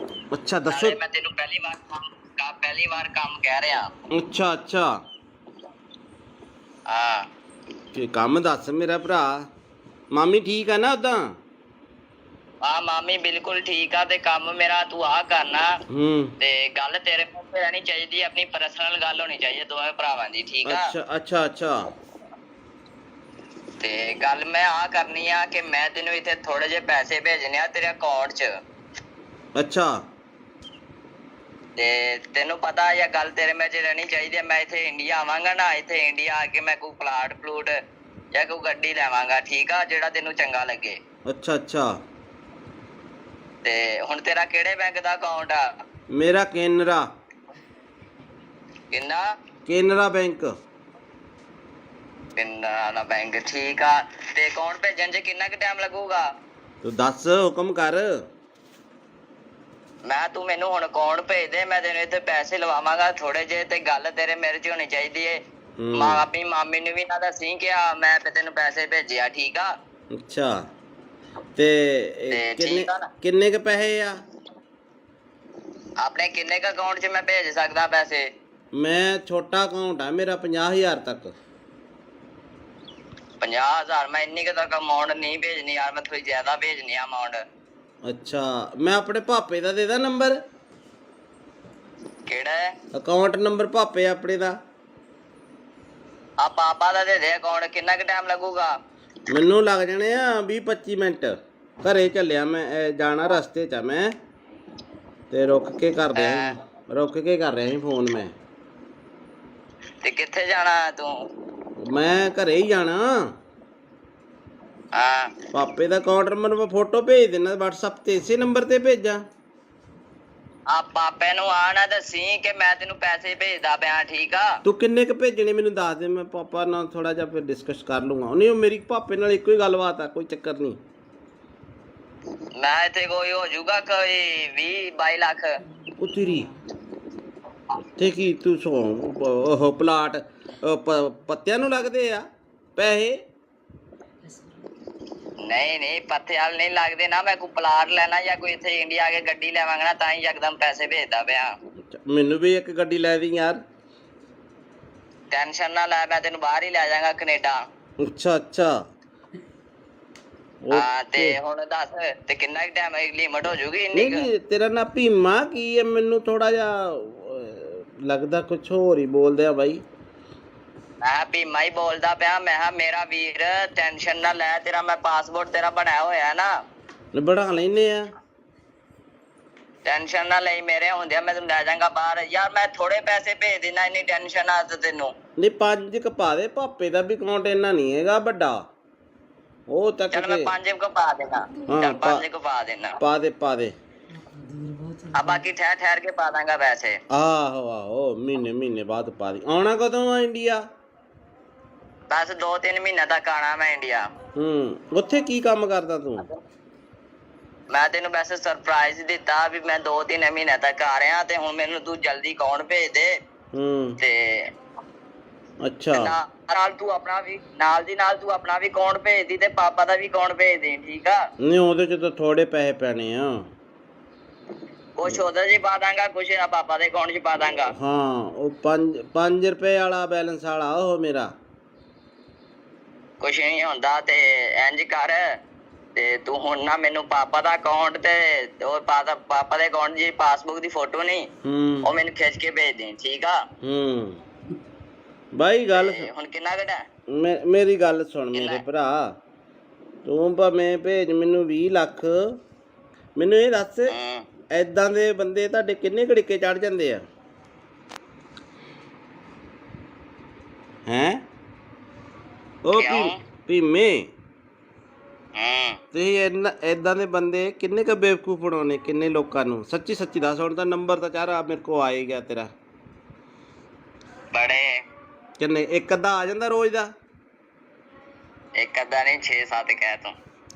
ਅੱਛਾ ਦੱਸੋ। ਮੈਂ ਤੈਨੂੰ ਪਹਿਲੀ ਵਾਰ ਕੰਮ ਕਹਿ ਰਿਹਾ। ਅੱਛਾ ਅੱਛਾ, ਹਾਂ, ਤੇ ਕੰਮ ਦੱਸ ਮੇਰਾ ਭਰਾ। ਮਾਮੀ ਠੀਕ ਆ ਨਾ ਉਦਾਂ? ਹਾਂ, ਮਾਮੀ ਬਿਲਕੁਲ ਠੀਕ ਆ। ਤੇ ਕੰਮ ਮੇਰਾ ਤੂੰ ਆਹ ਕਰਨਾ। ਤੇ ਗੱਲ ਤੇਰੇ ਮੂੰਹ ਤੇ ਰਹਿਣੀ ਚਾਹੀਦੀ, ਆਪਣੀ ਪਰਸਨਲ ਗੱਲ ਹੋਣੀ ਚਾਹੀਦੀ ਦੋਵੇਂ ਭਰਾਵਾਂ ਦੀ, ਠੀਕ ਆ? ਅੱਛਾ ਅੱਛਾ ਅੱਛਾ। ਤੇ ਗੱਲ ਮੈਂ ਆਹ ਕਰਨੀ ਆ ਕਿ ਮੈਂ ਤੈਨੂੰ ਇੱਥੇ ਥੋੜੇ ਜਿਹੇ ਪੈਸੇ ਭੇਜਣੇ ਆ ਤੇਰੇ ਅਕਾਊਂਟ 'ਚ। ਅੱਛਾ, ਤੇ ਤੈਨੂੰ ਪਤਾ ਇਹ ਗੱਲ ਤੇਰੇ ਵਿੱਚ ਰਹਿਣੀ ਚਾਹੀਦੀ ਹੈ। ਮੈਂ ਇੱਥੇ ਇੰਡੀਆ ਆਵਾਂਗਾ ਨਾ, ਇੱਥੇ ਇੰਡੀਆ ਆ ਕੇ ਮੈਂ ਕੋਈ ਪਲਾਟ ਪਲੂਟ ਜਾਂ ਕੋਈ ਗੱਡੀ ਲੈਵਾਂਗਾ, ਠੀਕ ਆ? ਜਿਹੜਾ ਤੈਨੂੰ ਚੰਗਾ ਲੱਗੇ। ਅੱਛਾ ਅੱਛਾ। ਤੇ ਹੁਣ ਤੇਰਾ ਕਿਹੜੇ ਬੈਂਕ ਦਾ ਅਕਾਊਂਟ ਆ? ਮੇਰਾ ਕੇਨਰਾ। ਕਿੰਨਾ? ਕੇਨਰਾ ਬੈਂਕ। ਕੇਨਰਾ ਬੈਂਕ, ਠੀਕ ਆ। ਤੇ ਅਕਾਊਂਟ ਭੇਜਣ 'ਚ ਕਿੰਨਾ ਕੁ ਟਾਈਮ ਲੱਗੂਗਾ? ਤੂੰ ਦੱਸ, ਹੁਕਮ ਕਰ। ਮੈਂ ਤੂੰ ਮੈਨੂੰ ਹੁਣ ਅਕਾਊਂਟ ਭੇਜ ਦੇ, ਮੈਂ ਤੈਨੂੰ ਇੱਥੇ ਪੈਸੇ ਲਵਾਵਾਂਗਾ ਥੋੜੇ ਜਿਹੇ। ਤੇ ਗੱਲ ਤੇਰੇ ਮੇਰੇ 'ਚ ਹੋਣੀ ਚਾਹੀਦੀ ਏ। ਆਪਣੀ ਮਾਮੀ ਨੂੰ ਵੀ ਨਾ ਦੱਸੀ ਕਿ ਮੈਂ ਤੈਨੂੰ ਪੈਸੇ ਭੇਜਿਆ, ਠੀਕ ਆ? ਅੱਛਾ, ਤੇ ਕਿੰਨੇ ਕੁ ਪੈਸੇ ਆ ਆਪਣੇ? ਕਿੰਨੇ ਕੁ ਅਕਾਊਂਟ 'ਚ ਮੈਂ ਭੇਜ ਸਕਦਾ ਪੈਸੇ? ਮੈਂ ਛੋਟਾ ਅਕਾਊਂਟ ਆ ਮੇਰਾ, 50,000 ਤੱਕ। 50,000? ਮੈਂ ਇੰਨੀ ਕੁ ਤੱਕ ਅਮਾਊਂਟ ਨਹੀਂ ਭੇਜਣੀ ਯਾਰ, ਮੈਂ ਥੋੜੀ ਜ਼ਿਆਦਾ ਭੇਜਣੀ ਆ ਅਮਾਊਂਟ। ਅੱਛਾ, ਮੈਂ ਆਪਣੇ ਭਾਪੇ ਦਾ ਦੇ ਦਾਂ ਨੰਬਰ? ਕਿਹੜਾ ਅਕਾਊਂਟ ਨੰਬਰ? ਭਾਪੇ ਆਪਣੇ ਦਾ। ਆ ਪਾਪਾ ਦਾ ਦੇ ਦੇ ਅਕਾਊਂਟ। ਕਿੰਨਾ ਕੁ ਟਾਈਮ ਲੱਗੂਗਾ? ਮੈਨੂੰ ਲੱਗ ਜਾਣੇ ਆ 20-25 ਮਿੰਟ। ਘਰੇ ਚੱਲਿਆ ਮੈਂ, ਜਾਣਾ ਰਸਤੇ 'ਚ ਆ ਮੈਂ, ਤੇ ਰੁਕ ਕੇ ਕਰ ਰਿਹਾ ਸੀ ਫੋਨ ਮੈਂ। ਤੇ ਕਿੱਥੇ ਜਾਣਾ ਤੂੰ? ਮੈਂ ਘਰੇ ਹੀ ਜਾਣਾ। ਹਾਂ ਪਾਪੇ ਦਾ ਅਕਾਊਂਟ ਨੰਬਰ ਮੈਂ ਫੋਟੋ ਭੇਜ ਦੇਣਾ WhatsApp ਤੇ, ਇਸੇ ਨੰਬਰ ਤੇ ਭੇਜਾਂ? ਆ ਪਾਪੇ ਨੂੰ ਆ ਨਾ ਦੱਸੀ ਕਿ ਮੈਂ ਤੈਨੂੰ ਪੈਸੇ ਭੇਜਦਾ ਪਿਆ, ਠੀਕ ਆ? ਤੂੰ ਕਿੰਨੇ ਕ ਭੇਜਣੇ ਮੈਨੂੰ ਦੱਸ ਦੇ, ਮੈਂ ਪਾਪਾ ਨਾਲ ਥੋੜਾ ਜਿਹਾ ਫਿਰ ਡਿਸਕਸ ਕਰ ਲੂੰਗਾ। ਨਹੀਂ, ਉਹ ਮੇਰੀ ਪਾਪੇ ਨਾਲ ਇੱਕੋ ਹੀ ਗੱਲਬਾਤ ਆ, ਕੋਈ ਚੱਕਰ ਨਹੀਂ। ਮੈਂ ਇੱਥੇ ਕੋਈ ਹੋ ਜਾਊਗਾ ਕੋਈ 20-22 ਲੱਖ। ਉਹ ਤੇਰੀ ਤੇ ਕੀ ਤੂੰ ਉਹ ਪਲਾਟ ਪੱਤਿਆਂ ਨੂੰ ਲੱਗਦੇ ਆ ਪੈਸੇ? ਨਹੀਂ ਪੱਥੇ ਵਾਲ ਨਹੀਂ ਲੱਗਦੇ ਨਾ। ਮੈਂ ਕੋਈ ਪਲਾਟ ਲੈਣਾ ਜਾਂ ਕੋਈ ਇੱਥੇ ਇੰਡੀਆ ਆ ਕੇ ਗੱਡੀ ਲੈਵਾਂਗਾ ਨਾ, ਤਾਂ ਹੀ ਯਕਦਮ ਪੈਸੇ ਭੇਜਦਾ ਪਿਆ। ਮੈਨੂੰ ਵੀ ਇੱਕ ਗੱਡੀ ਲੈ ਦੀ ਯਾਰ। ਟੈਨਸ਼ਨ ਨਾ ਲੈ, ਮੈਂ ਤੈਨੂੰ ਬਾਹਰ ਹੀ ਲੈ ਜਾਵਾਂਗਾ, ਕੈਨੇਡਾ। ਅੱਛਾ ਹਾਂ ਤੇ ਹੁਣ ਦੱਸ ਤੇ ਕਿੰਨਾ ਕੁ ਟਾਈਮ ਲਿਮਟ ਹੋ ਜੂਗੀ ਇੰਨੀ? ਨਹੀਂ, ਤੇਰਾ ਨਾਂ ਭੀਮਾ ਕੀ ਹੈ? ਮੈਨੂੰ ਥੋੜਾ ਜਿਹਾ ਲੱਗਦਾ ਕੁਛ ਹੋਰ ਹੀ ਬੋਲਦੇ ਆ ਬਾਈ। ਮੈਂ ਭੀਮਾ ਹੀ ਬੋਲਦਾ ਪਿਆ। ਮੈਂ ਕਿਹਾ ਮੇਰਾ ਵੀਰ ਟੈਨਸ਼ਨ ਨਾ ਲੈ, ਤੇਰਾ ਮੈਂ ਪਾਸਪੋਰਟ ਤੇਰਾ ਬਣਾਇਆ ਹੋਇਆ ਨਾ, ਬਣਾ ਲੈਨੇ ਆ। ਟੈਨਸ਼ਨ ਨਾ ਲਈ, ਮੇਰੇ ਹੁੰਦਿਆਂ ਮੈਂ ਤੈਨੂੰ ਲੈ ਜਾਵਾਂਗਾ ਬਾਹਰ। ਯਾਰ ਮੈਂ ਥੋੜੇ ਪੈਸੇ ਭੇਜ ਦੇਣਾ, ਇੰਨੀ ਟੈਨਸ਼ਨ ਆ ਤੈਨੂੰ? ਨਹੀਂ, 5 ਕ ਪਾ ਦੇ, ਪਾਪੇ ਦਾ ਵੀ ਅਕਾਊਂਟ ਇੰਨਾ ਨਹੀਂ ਹੈਗਾ ਵੱਡਾ। ਉਹ ਤੱਕ ਚੱਲ ਮੈਂ 5 ਕੁ ਪਾ ਦੇਣਾ। ਚੱਲ 5 ਕੁ ਪਾ ਦੇਣਾ। ਪਾ ਦੇ ਆ ਬਾਕੀ ਠਹਿਰ ਕੇ ਪਾ ਦਾਂਗਾ ਪੈਸੇ। ਆਹੋ ਮਹੀਨੇ ਬਾਅਦ ਪਾ ਦੀ। ਆਉਣਾ ਕਦੋਂ ਆ ਇੰਡੀਆ? ਬਸ 2-3 ਮਹੀਨੇ ਤੱਕ ਆਣਾ ਮੈਂ ਇੰਡੀਆ। ਉੱਥੇ ਕੀ ਕੰਮ ਕਰਦਾ ਤੂੰ? ਮੈਂ ਤੈਨੂੰ ਵੈਸੇ ਸਰਪ੍ਰਾਈਜ਼ ਦਿੱਤਾ ਵੀ ਮੈਂ 2-3 ਮਹੀਨੇ ਤੱਕ ਆ ਰਿਹਾ, ਤੇ ਹੁਣ ਮੈਨੂੰ ਤੂੰ ਜਲਦੀ ਅਕਾਊਂਟ ਭੇਜ ਦੇ। ਤੇ ਅੱਛਾ, ਨਾਲ ਤੂੰ ਆਪਣਾ ਵੀ ਨਾਲ ਦੀ ਨਾਲ ਤੂੰ ਆਪਣਾ ਵੀ ਅਕਾਊਂਟ ਭੇਜ ਦੀ ਤੇ ਪਾਪਾ ਦਾ ਵੀ ਅਕਾਊਂਟ ਭੇਜ ਦੇ, ਠੀਕ ਆ? ਨਹੀਂ, ਉਹਦੇ ਚ ਤਾਂ ਥੋੜੇ ਪੈਸੇ ਪੈਣੇ ਆ। ਕੁਛ ਉਹਦੇ ਚ ਪਾ ਦਾਂਗਾ, ਕੁਛ ਨਾ ਪਾਪਾ ਦੇ ਅਕਾਊਂਟ ਚ ਪਾ ਦਾਂਗਾ। ਹਾਂ, ਉਹ 5 ਰੁਪਏ ਵਾਲਾ ਬੈਲੈਂਸ ਵਾਲਾ ਉਹ ਮੇਰਾ। ਕੁਛ ਨਹੀਂ ਹੁੰਦਾ ਤੇ ਇੰਜ ਕਰ, ਤੇ ਤੂੰ ਹੁਣ ਨਾ ਮੈਨੂੰ ਪਾਪਾ ਦਾ ਅਕਾਊਂਟ ਤੇ ਉਹ ਪਾਪਾ ਦੇ ਅਕਾਊਂਟ ਦੀ ਪਾਸਬੁੱਕ ਦੀ ਫੋਟੋ ਨਹੀਂ, ਉਹ ਮੈਨੂੰ ਖਿੱਚ ਕੇ ਭੇਜ ਦੇ, ਠੀਕ ਆ? ਬਾਈ ਗੱਲ ਹੁਣ ਕਿੰਨਾ ਘਟਾ? ਮੇਰੀ ਗੱਲ ਸੁਣ ਮੇਰੇ ਭਰਾ, ਤੂੰ ਭਾਵੇਂ ਭੇਜ ਮੈਨੂੰ 20 ਲੱਖ। ਮੈਨੂੰ ਇਹ ਦੱਸ, ਏਦਾਂ ਦੇ ਬੰਦੇ ਤੁਹਾਡੇ ਕਿੰਨੇ ਘੜੀਕੇ ਚੜ ਜਾਂਦੇ ਆ? ਹੈਂ ਉਹ ਭੀਮੇ, ਤੁਸੀਂ ਏਦਾਂ ਦੇ ਬੰਦੇ ਕਿੰਨੇ ਕ ਬੇਵਕੂਫ ਬਣਾਉਣੇ, ਕਿੰਨੇ ਲੋਕਾਂ ਨੂੰ? ਸੱਚੀ ਦੱਸ। ਹੁਣ ਤਾਂ ਨੰਬਰ ਤਾਂ ਚਾਰਾ ਮੇਰੇ ਕੋਲ ਆ ਹੀ ਗਿਆ ਤੇਰਾ। ਬੜੇ ਕਿੰਨੇ? ਇੱਕ ਅੱਧਾ ਆ ਜਾਂਦਾ ਰੋਜ਼ ਦਾ? ਇੱਕ ਅੱਧਾ ਨਹੀਂ, 6-7 ਕਹਿ ਤੂੰ।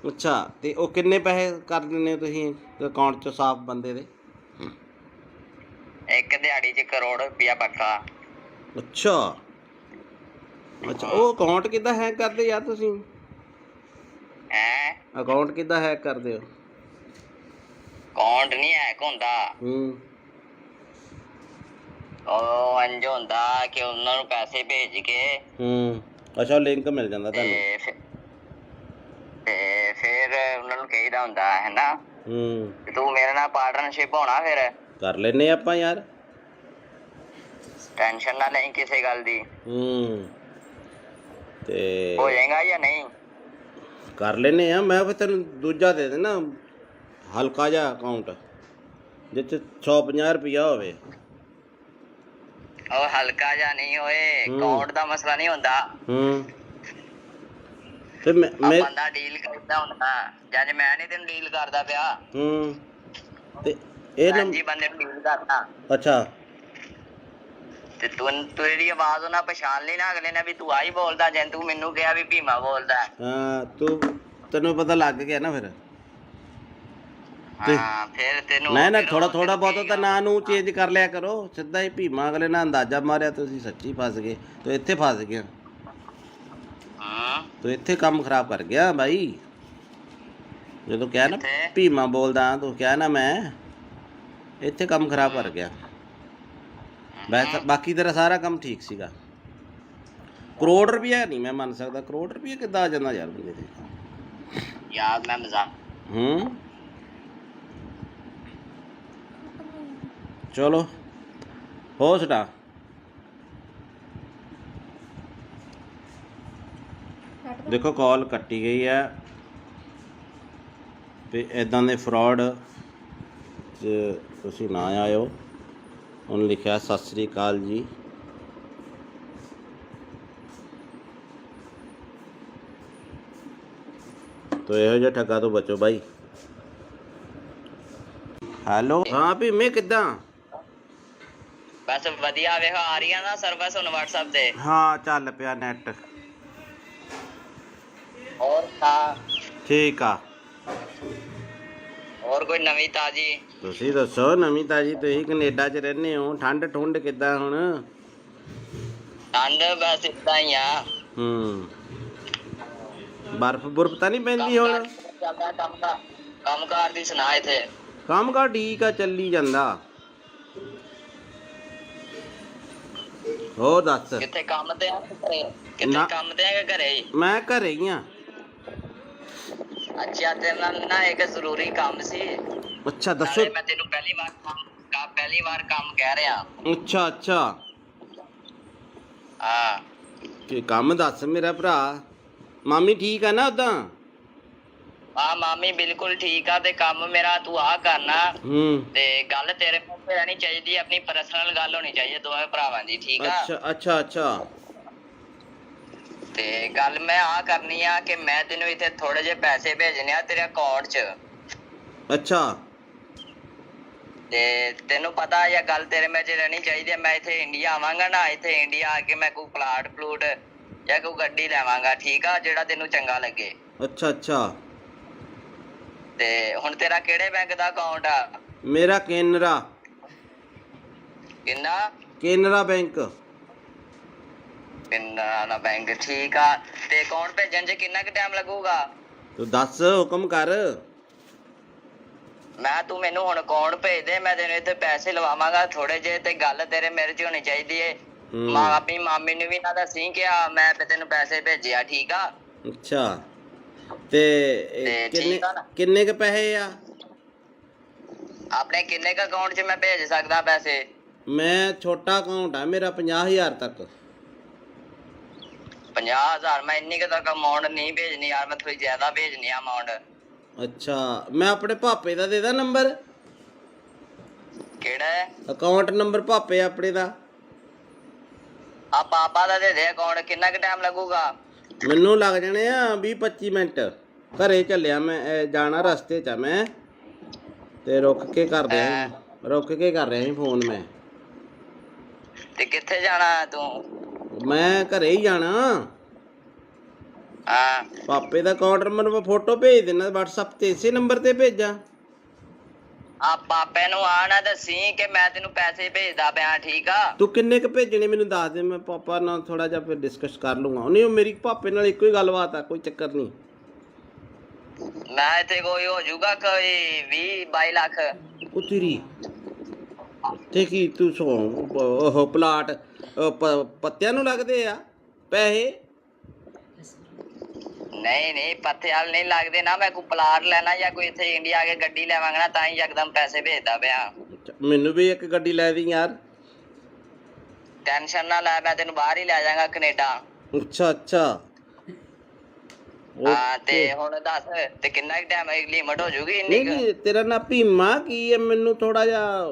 ਅੱਛਾ, ਤੇ ਉਹ ਕਿੰਨੇ ਪੈਸੇ ਕਰ ਦਿੰਦੇ ਹੋ ਤੁਸੀਂ ਅਕਾਊਂਟ 'ਚ ਸਾਫ਼ ਬੰਦੇ ਦੇ? ਇੱਕ ਦਿਹਾੜੀ 'ਚ 1 ਕਰੋੜ ਰੁਪਇਆ ਪੱਕਾ। ਅੱਛਾ, ਉਹ ਅਕਾਊਂਟ ਕਿੱਦਾਂ ਹੈਕ ਕਰਦੇ ਯਾਰ ਤੁਸੀਂ? ਅਕਾਊਂਟ ਕਿੱਦਾਂ ਹੈਕ ਕਰਦੇ ਹੋ? ਅਕਾਊਂਟ ਨਹੀਂ ਹੈਕ ਹੁੰਦਾ। ਉਹ ਇੰਝ ਹੁੰਦਾ ਕਿ ਉਹਨਾਂ ਨੂੰ ਪੈਸੇ ਭੇਜ ਕੇ ਅੱਛਾ, ਲਿੰਕ ਮਿਲ ਜਾਂਦਾ ਤੁਹਾਨੂੰ? ਤੇ ਫਿਰ ਉਹਨਾਂ ਨੂੰ ਕਹੀਦਾ ਹੁੰਦਾ ਹੈ ਨਾ, ਤੂੰ ਮੇਰੇ ਨਾਲ ਪਾਰਟਨਰਸ਼ਿਪ ਹੋਣਾ, ਫਿਰ ਕਰ ਲੈਨੇ ਆਪਾਂ ਯਾਰ। ਟੈਨਸ਼ਨ ਨਾ ਲਈ ਕਿਸੇ ਗੱਲ ਦੀ। ਤੇ ਹੋ ਜਾਏਗਾ ਜਾਂ ਨਹੀਂ? ਕਰ ਲੈਨੇ ਆ। ਮੈਂ ਫਿਰ ਤੈਨੂੰ ਦੂਜਾ ਦੇ ਦੇਣਾ, ਹਲਕਾ ਜਿਹਾ ਅਕਾਊਂਟ ਜਿਹ 'ਚ 150 ਰੁਪਇਆ ਹੋਵੇ। ਉਹ ਹਲਕਾ ਜਿਹਾ ਨਹੀਂ ਹੋਏ, ਅਕਾਊਂਟ ਦਾ ਮਸਲਾ ਨਹੀਂ ਹੁੰਦਾ। ਤੇ ਬੰਦਾ ਡੀਲ ਕਰਦਾ ਹੁੰਦਾ, ਜਦ ਮੈਂ ਨਹੀਂ ਤੈਨੂੰ ਡੀਲ ਕਰਦਾ ਪਿਆ। ਤੇ ਇਹ ਜੀ ਬੰਦੇ ਨੂੰ ਡੀਲ ਕਰਦਾ। ਅੱਛਾ, ਤੇ ਤੂੰ ਤੇਰੀ ਆਵਾਜ਼ ਉਹਨਾਂ ਪਛਾਣ ਲਈ ਨਾ ਅਗਲੇ ਨੇ ਵੀ ਤੂੰ ਆਹੀ ਬੋਲਦਾ, ਜੇ ਤੂੰ ਮੈਨੂੰ ਕਿਹਾ ਵੀ ਭੀਮਾ ਬੋਲਦਾ। ਹਾਂ, ਤੈਨੂੰ ਪਤਾ ਲੱਗ ਗਿਆ ਨਾ ਫਿਰ? ਹਾਂ, ਫਿਰ ਤੈਨੂੰ ਨਾ ਥੋੜਾ ਬਹੁਤਾ ਤਾਂ ਨਾਂ ਨੂੰ ਚੇਂਜ ਕਰ ਲਿਆ ਕਰੋ। ਸਿੱਧਾ ਹੀ ਭੀਮਾ ਅਗਲੇ ਨਾਲ ਅੰਦਾਜ਼ਾ ਮਾਰਿਆ, ਤੁਸੀਂ ਸੱਚੀ ਫਸ ਗਏ। ਤੂੰ ਇੱਥੇ ਫਸ ਗਿਆ, ਤੂੰ ਇੱਥੇ ਕੰਮ ਖਰਾਬ ਕਰ ਗਿਆ ਬਾਈ। ਜਦੋਂ ਕਿਹਾ ਨਾ ਭੀਮਾ ਬੋਲਦਾ, ਤੂੰ ਕਿਹਾ ਨਾ ਮੈਂ ਇੱਥੇ ਕੰਮ ਖਰਾਬ ਕਰ ਗਿਆ। ਬਾਕੀ ਤੇਰਾ ਸਾਰਾ ਕੰਮ ਠੀਕ ਸੀਗਾ। 1 ਕਰੋੜ ਰੁਪਇਆ ਨਹੀਂ ਮੈਂ ਮੰਨ ਸਕਦਾ। 1 ਕਰੋੜ ਰੁਪਇਆ ਕਿੱਦਾਂ ਆ ਜਾਂਦਾ ਯਾਰ ਬੰਦੇ ਤੇ? ਯਾਰ ਮੈਂ ਮਜ਼ਾਕ। ਚਲੋ ਹੋ ਸੁਣਾ। ਦੇਖੋ ਕਾਲ ਕੱਟੀ ਗਈ ਹੈ ਤੇ ਇੱਦਾਂ ਦੇ ਫਰਾਡ 'ਚ ਤੁਸੀਂ ਨਾ ਆਇਓ। ਉਹਨੇ ਲਿਖਿਆ ਸਤਿ ਸ੍ਰੀ ਅਕਾਲ ਜੀ। ਤੋ ਇਹੋ ਜਿਹਾ ਠੱਗਾ ਤੋਂ ਬਚੋ ਬਾਈ। ਹੈਲੋ, ਹਾਂ ਭੀਮੇ ਕਿੱਦਾਂ? ਬਸ ਵਧੀਆ ਵੇਖ ਆ ਰਹੀ ਆ ਨਾ ਸਰਵਿਸ ਹੁਣ WhatsApp ਤੇ। ਹਾਂ ਚੱਲ ਪਿਆ ਨੈਟ। ਹੋਰ ਤਾਂ ਠੀਕ ਆ। ਹੋਰ ਕੋਈ ਨਵੀਂ ਤਾਜੀ? ਤੁਸੀਂ ਦੱਸੋ ਨਵੀਂ ਤਾਜੀ। ਤੁਸੀਂ ਕੈਨੇਡਾ 'ਚ ਰਹਿੰਦੇ ਹੋ, ਠੰਡ ਠੁੰਡ ਕਿੱਦਾਂ ਹੁਣ? ਠੰਡ ਬਸ ਇਦਾਂ ਹੀ ਆ। ਬਰਫ਼ ਬੁਰਫ਼ ਤਾਂ ਨਹੀਂ ਪੈਂਦੀ ਹੁਣ? ਕੰਮ ਕਾਰ ਦੀ ਸੁਣਾ ਇੱਥੇ। ਕੰਮ ਕਾਰ ਠੀਕ ਆ, ਚੱਲੀ ਜਾਂਦਾ। ਹੋਰ ਦੱਸ। ਕਿੱਥੇ ਕੰਮ ਤੇ ਆ ਕਿ ਘਰੇ? ਕਿੱਥੇ ਨਾ। ਕੰਮ ਤੇ ਆ ਕਿ ਘਰੇ ਹੀ? ਮੈਂ ਘਰੇ ਹੀ ਆ। ਅੱਛਾ ਤੇਰੇ ਨਾਲ ਨਾ ਇੱਕ ਜ਼ਰੂਰੀ ਕੰਮ ਸੀ। ਅੱਛਾ ਦੱਸੋ। ਨਾਲੇ ਮੈਂ ਤੈਨੂੰ ਪਹਿਲੀ ਵਾਰ ਕੰਮ ਕਹਿ ਰਿਹਾ। ਅੱਛਾ ਅੱਛਾ, ਹਾਂ ਕੀ ਕੰਮ ਦੱਸ ਮੇਰਾ ਭਰਾ। ਮਾਮੀ ਠੀਕ ਆ ਨਾ ਉਦਾਂ? ਹਾਂ ਮਾਮੀ ਬਿਲਕੁਲ ਠੀਕ ਆ। ਤੇ ਕੰਮ ਮੇਰਾ ਤੂੰ ਆ ਕਰਨਾ ਤੇ ਗੱਲ ਤੇਰੇ ਮੂੰਹ ਤੇ ਰਹਿਣੀ ਚਾਹੀਦੀ, ਆਪਣੀ ਪਰਸਨਲ ਗੱਲ ਹੋਣੀ ਚਾਹੀਦੀ ਦੋਵੇਂ ਭਰਾਵਾਂ ਦੀ, ਠੀਕ ਆ? ਅੱਛਾ ਅੱਛਾ ਅੱਛਾ। ਤੇ ਗੱਲ ਮੈਂ ਆ ਕਰਨੀ ਆ ਕਿ ਮੈਂ ਤੈਨੂੰ ਇੱਥੇ ਥੋੜੇ ਜਿਹੇ ਪੈਸੇ ਭੇਜਣੇ ਆ ਤੇਰੇ ਅਕਾਊਂਟ 'ਚ। ਅੱਛਾ। ਤੇ ਤੈਨੂੰ ਪਤਾ ਇਹ ਗੱਲ ਤੇਰੇ ਵਿੱਚ ਰਹਿਣੀ ਚਾਹੀਦੀ ਹੈ। ਮੈਂ ਇੱਥੇ ਇੰਡੀਆ ਆਵਾਂਗਾ ਨਾ, ਇੱਥੇ ਇੰਡੀਆ ਆ ਕੇ ਮੈਂ ਕੋਈ ਪਲਾਟ ਪਲੂਟ ਜਾਂ ਕੋਈ ਗੱਡੀ ਲੈਵਾਂਗਾ, ਠੀਕ ਆ? ਜਿਹੜਾ ਤੈਨੂੰ ਚੰਗਾ ਲੱਗੇ। ਅੱਛਾ ਅੱਛਾ। ਤੇ ਹੁਣ ਤੇਰਾ ਕਿਹੜੇ ਬੈਂਕ ਦਾ ਅਕਾਊਂਟ ਆ? ਮੇਰਾ ਕੇਨਰਾ। ਕਿੰਨਾ? ਕੇਨਰਾ ਬੈਂਕ। ਕੇਨਰਾ ਬੈਂਕ, ਠੀਕ ਆ। ਤੇ ਅਕਾਊਂਟ ਭੇਜਣ 'ਚ ਕਿੰਨਾ ਕੁ ਟਾਈਮ ਲੱਗੂਗਾ? ਤੂੰ ਦੱਸ, ਹੁਕਮ ਕਰ। ਮੈਂ ਤੂੰ ਮੈਨੂੰ ਹੁਣ ਅਕਾਊਂਟ ਭੇਜ ਦੇ, ਮੈਂ ਤੈਨੂੰ ਇੱਥੇ ਪੈਸੇ ਲਵਾਵਾਂਗਾ ਥੋੜੇ ਜਿਹੇ। ਤੇ ਗੱਲ ਤੇਰੇ ਮੇਰੇ 'ਚ ਹੋਣੀ ਚਾਹੀਦੀ ਏ। ਆਪਣੀ ਮਾਮੀ ਨੂੰ ਵੀ ਨਾ ਦੱਸੀ ਕਿ ਮੈਂ ਤੈਨੂੰ ਪੈਸੇ ਭੇਜਿਆ, ਠੀਕ ਆ? ਅੱਛਾ। ਤੇ ਕਿੰਨੇ ਕ ਪੈਸੇ ਆ ਆਪਣੇ? ਕਿੰਨੇ ਕ ਅਕਾਊਂਟ 'ਚ ਮੈਂ ਭੇਜ ਸਕਦਾ ਪੈਸੇ? ਮੈਂ ਛੋਟਾ ਅਕਾਊਂਟ ਆ ਮੇਰਾ, 50,000 ਤੱਕ। 50,000? ਮੈਂ ਇੰਨੀ ਕੁ ਤੱਕ ਅਮਾਊਂਟ ਨਹੀਂ ਭੇਜਣੀ ਯਾਰ, ਮੈਂ ਥੋੜੀ ਜ਼ਿਆਦਾ ਭੇਜਣੀ ਆ ਅਮਾਊਂਟ। ਅੱਛਾ, ਮੈਂ ਆਪਣੇ ਪਾਪੇ ਦਾ ਦੇ ਦਾਂ ਨੰਬਰ? ਕਿਹੜਾ ਅਕਾਊਂਟ ਨੰਬਰ? ਪਾਪੇ ਆਪਣੇ ਦਾ। ਆ ਪਾਪਾ ਦਾ ਦੇ ਦੇ ਅਕਾਊਂਟ। ਕਿੰਨਾ ਕੁ ਟਾਈਮ ਲੱਗੂਗਾ? ਮੈਨੂੰ ਲੱਗ ਜਾਣੇ ਆ 20-25 ਮਿੰਟ। ਘਰੇ ਚੱਲਿਆ ਮੈਂ, ਜਾਣਾ ਰਸਤੇ 'ਚ ਆ ਮੈਂ, ਤੇ ਰੁਕ ਕੇ ਕਰ ਰਿਹਾ ਸੀ ਫੋਨ ਮੈਂ। ਤੇ ਕਿੱਥੇ ਜਾਣਾ ਤੂੰ? ਮੈਂ ਘਰੇ ਹੀ ਜਾਣਾ। ਹਾਂ ਪਾਪੇ ਦਾ ਅਕਾਊਂਟ ਨੰਬਰ ਮੈਂ ਫੋਟੋ ਭੇਜ ਦੇਣਾ WhatsApp ਤੇ, ਇਸੇ ਨੰਬਰ ਤੇ ਭੇਜਾਂ? ਆ ਪਾਪੇ ਨੂੰ ਆ ਨਾ ਦੱਸੀ ਕਿ ਮੈਂ ਤੈਨੂੰ ਪੈਸੇ ਭੇਜਦਾ ਪਿਆ, ਠੀਕ ਆ? ਤੂੰ ਕਿੰਨੇ ਕ ਭੇਜਣੇ ਮੈਨੂੰ ਦੱਸ ਦੇ, ਮੈਂ ਪਾਪਾ ਨਾਲ ਥੋੜਾ ਜਿਹਾ ਫਿਰ ਡਿਸਕਸ ਕਰ ਲੂੰਗਾ। ਨਹੀਂ, ਮੇਰੀ ਪਾਪੇ ਨਾਲ ਇੱਕੋ ਹੀ ਗੱਲਬਾਤ ਆ, ਕੋਈ ਚੱਕਰ ਨਹੀਂ। ਮੈਂ ਇੱਥੇ ਕੋਈ ਹੋ ਜਾਊਗਾ ਕੋਈ 20-22 ਲੱਖ। ਉਹ ਤੇਰੀ ਤੇ ਕੀ ਤੂੰ ਉਹ ਪਲਾਟ ਪੱਤਿਆਂ ਨੂੰ ਲੱਗਦੇ ਆ ਪੈਸੇ? ਨਹੀਂ ਪੱਥੇ ਵਾਲ ਨਹੀਂ ਲੱਗਦੇ ਨਾ। ਮੈਂ ਕੋਈ ਪਲਾਟ ਲੈਣਾ ਜਾਂ ਕੋਈ ਇੱਥੇ ਇੰਡੀਆ ਆ ਕੇ ਗੱਡੀ ਲੈਵਾਂਗਾ ਨਾ, ਤਾਂ ਹੀ ਯਕਦਮ ਪੈਸੇ ਭੇਜਦਾ ਪਿਆ। ਮੈਨੂੰ ਵੀ ਇੱਕ ਗੱਡੀ ਲੈ ਦੀ ਯਾਰ। ਟੈਨਸ਼ਨ ਨਾ ਲੈ, ਮੈਂ ਤੈਨੂੰ ਬਾਹਰ ਹੀ ਲੈ ਜਾਵਾਂਗਾ ਕੈਨੇਡਾ। ਅੱਛਾ ਅੱਛਾ। ਹਾਂ ਤੇ ਹੁਣ ਦੱਸ, ਤੇ ਕਿੰਨਾ ਕੁ ਟਾਈਮ ਲਿਮਟ ਹੋ ਜੂਗੀ ਇੰਨੀ? ਨਹੀਂ, ਤੇਰਾ ਨਾਂ ਭੀਮਾ ਕੀ ਹੈ? ਮੈਨੂੰ ਥੋੜਾ ਜਿਹਾ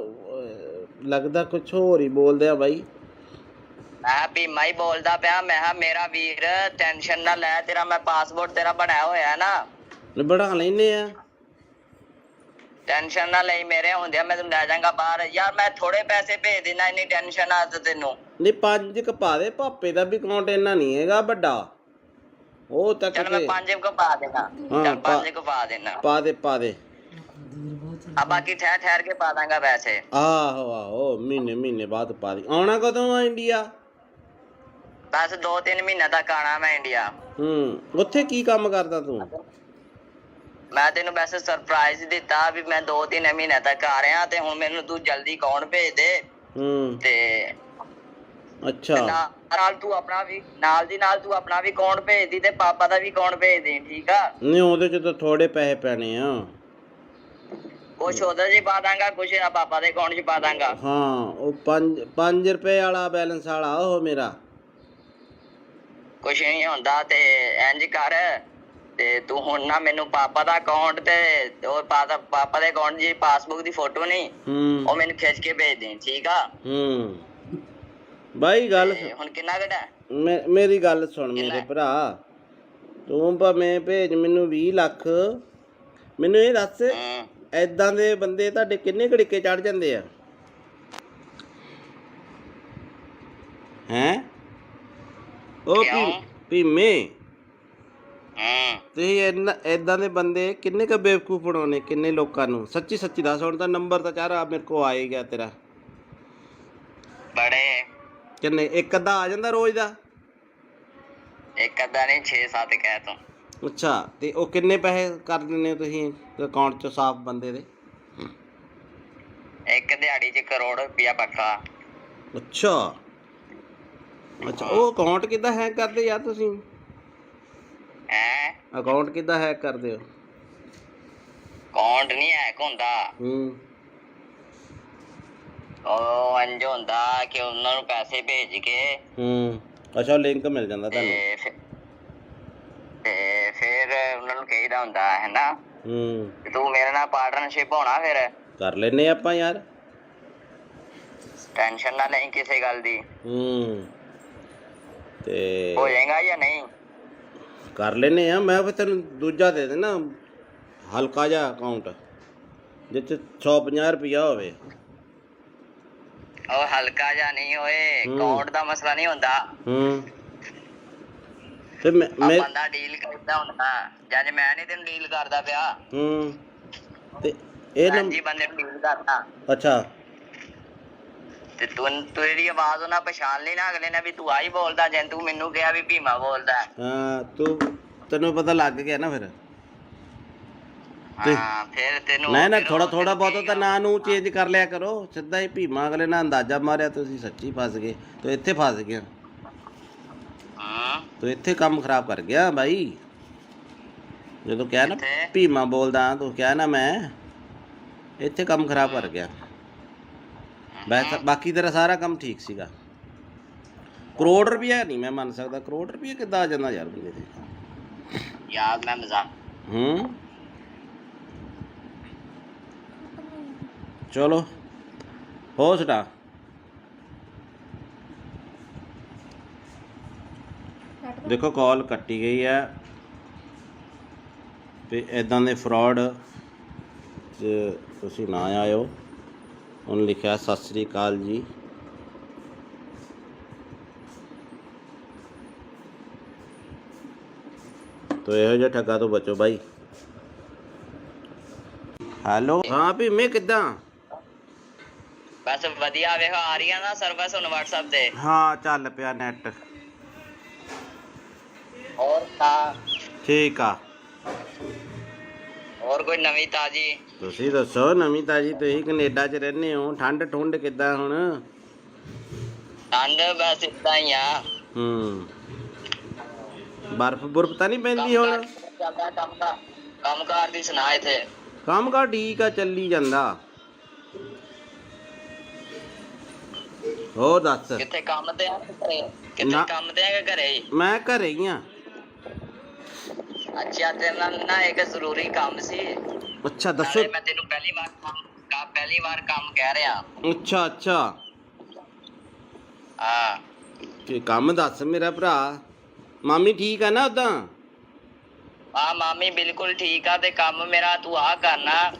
ਲੱਗਦਾ ਕੁਛ ਹੋਰ ਹੀ ਬੋਲਦੇ ਆ ਬਾਈ। ਮੈਂ ਭੀਮਾ ਹੀ ਬੋਲਦਾ ਪਿਆ। ਮੈਂ ਕਿਹਾ ਮੇਰਾ ਵੀਰ ਟੈਨਸ਼ਨ ਨਾ ਲੈ, ਤੇਰਾ ਮੈਂ ਪਾਸਪੋਰਟ ਤੇਰਾ ਬਣਾਇਆ ਹੋਇਆ ਨਾ। ਬਣਾ ਲੈਨੇ ਆ। ਟੈਨਸ਼ਨ ਨਾ ਲਈ, ਮੇਰੇ ਹੁੰਦਿਆਂ ਮੈਂ ਤੈਨੂੰ ਲੈ ਜਾਵਾਂਗਾ ਬਾਹਰ। ਯਾਰ ਮੈਂ ਥੋੜੇ ਪੈਸੇ ਭੇਜ ਦੇਣਾ, ਇੰਨੀ ਟੈਨਸ਼ਨ ਆ ਤੈਨੂੰ? ਨਹੀਂ 5 ਕ ਪਾ ਦੇ। ਪਾਪੇ ਦਾ ਵੀ ਅਕਾਊਂਟ ਇੰਨਾ ਨਹੀਂ ਹੈਗਾ ਵੱਡਾ, ਉਹ ਤੱਕ। ਚੱਲ ਮੈਂ 5 ਕੁ ਪਾ ਦੇਣਾ। ਚੱਲ 5 ਕੁ ਪਾ ਦੇਣਾ। ਪਾ ਦੇ। ਆ ਬਾਕੀ ਠਹਿਰ ਕੇ ਪਾ ਦਾਂਗਾ ਪੈਸੇ। ਆਹੋ ਮਹੀਨੇ ਬਾਅਦ ਪਾ ਦੀ। ਆਉਣਾ ਕਦੋਂ ਆ ਇੰਡੀਆ? ਬਸ 2-3 ਮਹੀਨੇ ਤੱਕ ਆਣਾ ਮੈਂ ਇੰਡੀਆ। ਉੱਥੇ ਕੀ ਕੰਮ ਕਰਦਾ ਤੂੰ? ਮੈਂ ਤੈਨੂੰ ਵੈਸੇ ਸਰਪ੍ਰਾਈਜ਼ ਦਿੱਤਾ ਵੀ ਮੈਂ 2-3 ਮਹੀਨੇ ਤੱਕ ਆ ਰਿਹਾ, ਤੇ ਹੁਣ ਮੈਨੂੰ ਤੂੰ ਜਲਦੀ ਅਕਾਊਂਟ ਭੇਜ ਦੇ। ਤੇ ਅੱਛਾ, ਨਾਲ ਤੂੰ ਆਪਣਾ ਵੀ ਨਾਲ ਤੂੰ ਆਪਣਾ ਵੀ ਅਕਾਊਂਟ ਭੇਜ ਦੀ ਤੇ ਪਾਪਾ ਦਾ ਵੀ ਅਕਾਊਂਟ ਭੇਜ ਦੇ, ਠੀਕ ਆ? ਨਹੀਂ, ਉਹਦੇ 'ਚ ਤਾਂ ਥੋੜੇ ਪੈਸੇ ਪੈਣੇ ਆ। ਕੁਛ ਉਹਦੇ 'ਚ ਪਾ ਦਾਂਗਾ, ਕੁਛ ਪਾਪਾ ਦੇ ਅਕਾਊਂਟ 'ਚ ਪਾ ਦਾਂਗਾ। ਹਾਂ, ਉਹ 5 ਰੁਪਏ ਵਾਲਾ ਬੈਲੈਂਸ ਵਾਲਾ ਉਹ ਮੇਰਾ। ਕੁਛ ਨਹੀਂ ਹੁੰਦਾ। ਤੇ ਇੰਝ ਕਰ, ਤੇ ਤੂੰ ਹੁਣ ਨਾ ਮੈਨੂੰ ਪਾਪਾ ਦਾ ਅਕਾਊਂਟ ਤੇ ਉਹ ਪਾਪਾ ਦੇ ਅਕਾਊਂਟ ਦੀ ਪਾਸਬੁੱਕ ਦੀ ਫੋਟੋ ਨਹੀਂ, ਉਹ ਮੈਨੂੰ ਖਿੱਚ ਕੇ ਭੇਜ ਦੇ, ਠੀਕ ਆ? ਬਾਈ ਗੱਲ ਹੁਣ ਕਿੰਨਾ ਘਟਾ? ਮੇਰੀ ਗੱਲ ਸੁਣ ਮੇਰੇ ਭਰਾ। ਤੂੰ ਭਾਵੇਂ ਭੇਜ ਮੈਨੂੰ 20 ਲੱਖ। ਮੈਨੂੰ ਇਹ ਦੱਸ, ਐਦਾਂ ਦੇ ਬੰਦੇ ਤੁਹਾਡੇ ਕਿੰਨੇ ਘੜੀਕੇ ਚੜ ਜਾਂਦੇ ਆ ਹੈਂ? ਉਹ ਭੀਮੇ, ਤੁਸੀਂ ਐਦਾਂ ਦੇ ਬੰਦੇ ਕਿੰਨੇ ਕੁ ਬੇਵਕੂਫ ਬਣਾਉਣੇ, ਕਿੰਨੇ ਲੋਕਾਂ ਨੂੰ? ਸੱਚੀ ਸੱਚੀ ਦੱਸ। ਹੁਣ ਤਾਂ ਨੰਬਰ ਤਾਂ ਚਾਰਾ ਮੇਰੇ ਕੋਲ ਆ ਹੀ ਗਿਆ ਤੇਰਾ। ਬੜੇ ਕਿੰਨੇ? ਇੱਕ ਅੱਧਾ ਆ ਜਾਂਦਾ ਰੋਜ਼ ਦਾ? ਇੱਕ ਅੱਧਾ ਨਹੀਂ, 6-7 ਕਹਿ ਤੂੰ। ਅੱਛਾ, ਤੇ ਉਹ ਕਿੰਨੇ ਪੈਸੇ ਕਰ ਦਿੰਦੇ ਹੋ ਤੁਸੀਂ ਅਕਾਊਂਟ 'ਚ ਸਾਫ਼ ਬੰਦੇ ਦੇ? ਇੱਕ ਦਿਹਾੜੀ 'ਚ ਕਰੋੜ ਰੁਪਇਆ ਪੱਕਾ। ਅੱਛਾ ਅੱਛਾ, ਉਹ ਅਕਾਊਂਟ ਕਿੱਦਾਂ ਹੈਕ ਕਰਦੇ ਯਾਰ ਤੁਸੀਂ? ਹੈਂ? ਅਕਾਊਂਟ ਕਿੱਦਾਂ ਹੈਕ ਕਰਦੇ ਹੋ? ਅਕਾਊਂਟ ਨਹੀਂ ਹੈਕ ਹੁੰਦਾ। ਉਹ ਇੰਝ ਹੁੰਦਾ ਕਿ ਉਹਨਾਂ ਨੂੰ ਪੈਸੇ ਭੇਜ ਕੇ ਅੱਛਾ, ਲਿੰਕ ਮਿਲ ਜਾਂਦਾ ਤੁਹਾਨੂੰ? ਤੇ ਫਿਰ ਉਹਨਾਂ ਨੂੰ ਕਹੀਦਾ ਹੁੰਦਾ ਹੈ ਨਾ, ਤੂੰ ਮੇਰੇ ਨਾਲ ਪਾਰਟਨਰਸ਼ਿਪ ਹੋਣਾ। ਫਿਰ ਕਰ ਲੈਨੇ ਆਪਾਂ ਯਾਰ, ਟੈਨਸ਼ਨ ਨਾ ਲਈ ਕਿਸੇ ਗੱਲ ਦੀ। ਤੇ ਹੋ ਜਾਏਗਾ ਜਾਂ ਨਹੀਂ? ਕਰ ਲੈਨੇ ਆ। ਮੈਂ ਫਿਰ ਤੈਨੂੰ ਦੂਜਾ ਦੇ ਦੇਣਾ, ਹਲਕਾ ਜਿਹਾ ਅਕਾਊਂਟ ਜਿਹ 'ਚ 150 ਰੁਪਈਆ ਹੋਵੇ। ਉਹ ਹਲਕਾ ਜਿਹਾ ਨਹੀਂ ਹੋਏ, ਅਕਾਊਂਟ ਦਾ ਮਸਲਾ ਨਹੀਂ ਹੁੰਦਾ। ਤੇ ਬੰਦਾ ਡੀਲ ਕਰਦਾ ਹੁੰਦਾ, ਜਦ ਮੈਂ ਨਹੀਂ ਤੈਨੂੰ ਡੀਲ ਕਰਦਾ ਪਿਆ। ਤੇ ਇਹ ਜੀ ਬੰਦੇ ਨੂੰ ਡੀਲ ਕਰਦਾ। ਅੱਛਾ, ਤੇ ਤੇਰੀ ਆਵਾਜ਼ ਉਹਨਾਂ ਪਛਾਣ ਲਈ ਨਾ, ਅਗਲੇ ਨੇ ਵੀ ਤੂੰ ਆਹੀ ਬੋਲਦਾ, ਜੇ ਤੂੰ ਮੈਨੂੰ ਕਿਹਾ ਵੀ ਭੀਮਾ ਬੋਲਦਾ। ਹਾਂ, ਤੈਨੂੰ ਪਤਾ ਲੱਗ ਗਿਆ ਨਾ ਫਿਰ? ਹਾਂ, ਫਿਰ ਤੈਨੂੰ ਨਾ ਥੋੜਾ ਬਹੁਤ ਤਾਂ ਨਾਂ ਨੂੰ ਚੇਂਜ ਕਰ ਲਿਆ ਕਰੋ। ਸਿੱਧਾ ਹੀ ਭੀਮਾ, ਅਗਲੇ ਨਾਲ ਅੰਦਾਜ਼ਾ ਮਾਰਿਆ ਤੁਸੀਂ ਸੱਚੀ ਫਸ ਗਏ। ਤੂੰ ਇੱਥੇ ਫਸ ਗਿਆ, ਤੂੰ ਇੱਥੇ ਕੰਮ ਖਰਾਬ ਕਰ ਗਿਆ ਬਾਈ। ਜਦੋਂ ਕਿਹਾ ਨਾ ਭੀਮਾ ਬੋਲਦਾ, ਤੂੰ ਕਿਹਾ ਨਾ ਮੈਂ, ਇੱਥੇ ਕੰਮ ਖਰਾਬ ਕਰ ਗਿਆ। ਬਾਕੀ ਤੇਰਾ ਸਾਰਾ ਕੰਮ ਠੀਕ ਸੀਗਾ। ਕਰੋੜ ਰੁਪਇਆ ਨਹੀਂ ਮੈਂ ਮੰਨ ਸਕਦਾ। ਕਰੋੜ ਰੁਪਇਆ ਕਿੱਦਾਂ ਆ ਜਾਂਦਾ ਯਾਰ ਬੰਦੇ ਤੇ? ਯਾਰ ਮੈਂ ਮਜ਼ਾਕ। ਚਲੋ ਹੋ ਸਟਾ। ਦੇਖੋ ਕਾਲ ਕੱਟੀ ਗਈ ਹੈ। ਤੇ ਇੱਦਾਂ ਦੇ ਫਰਾਡ 'ਚ ਤੁਸੀਂ ਨਾ ਆਇਓ। ਉਹਨੇ ਲਿਖਿਆ ਸਤਿ ਸ੍ਰੀ ਅਕਾਲ ਜੀ। ਤੋ ਇਹੋ ਜਿਹੇ ਠੱਗਾ ਤੋਂ ਬਚੋ ਬਾਈ। ਹੈਲੋ, ਹਾਂ ਭੀਮੇ ਕਿੱਦਾਂ? ਬਸ ਵਧੀਆ। ਵੇਖੋ ਆ ਰਹੀ ਆ ਨਾ ਸਰਵਿਸ ਹੁਣ WhatsApp ਤੇ? ਹਾਂ, ਚੱਲ ਪਿਆ ਨੈਟ। ਹੋਰ ਤਾਂ ਠੀਕ ਆ। ਹੋਰ ਕੋਈ ਨਵੀਂ ਤਾਜੀ? ਤੁਸੀਂ ਦੱਸੋ ਨਵੀਂ ਤਾਜੀ। ਤੁਸੀਂ ਕੈਨੇਡਾ 'ਚ ਰਹਿੰਦੇ ਹੋ, ਠੰਡ ਠੁੰਡ ਕਿੱਦਾਂ ਹੁਣ? ਠੰਡ ਬਸ ਏਦਾਂ ਹੀ ਆ। ਬਰਫ਼ ਬੁਰਫ਼ ਤਾਂ ਨਹੀਂ ਪੈਂਦੀ ਹੁਣ? ਕੰਮ ਕਾਰ ਦੀ ਸੁਣਾ। ਇੱਥੇ ਕੰਮ ਕਾਰ ਠੀਕ ਆ, ਚੱਲੀ ਜਾਂਦਾ। ਹੋਰ ਦੱਸ। ਕਿੱਥੇ ਕੰਮ ਤੇ ਆ? ਕਿੱਥੇ ਕੰਮ ਤੇ ਆ ਕਿ ਘਰੇ ਹੀ? ਮੈਂ ਘਰੇ ਹੀ ਆ। ਅੱਛਾ, ਤੇਰੇ ਨਾਲ ਨਾ ਇੱਕ ਜ਼ਰੂਰੀ ਕੰਮ ਸੀ। ਅੱਛਾ ਦੱਸੋ। ਮੈਂ ਤੈਨੂੰ ਪਹਿਲੀ ਵਾਰ ਕੰਮ ਕਹਿ ਰਿਹਾ। ਅੱਛਾ ਅੱਛਾ, ਹਾਂ। ਤੇ ਕੰਮ ਦੱਸ ਮੇਰਾ ਭਰਾ। ਮਾਮੀ ਠੀਕ ਆ ਨਾ ਉੱਦਾਂ? ਹਾਂ, ਮਾਮੀ ਬਿਲਕੁਲ ਠੀਕ ਆ। ਤੇ ਕੰਮ ਮੇਰਾ ਤੂੰ ਆਹ ਕਰਨਾ।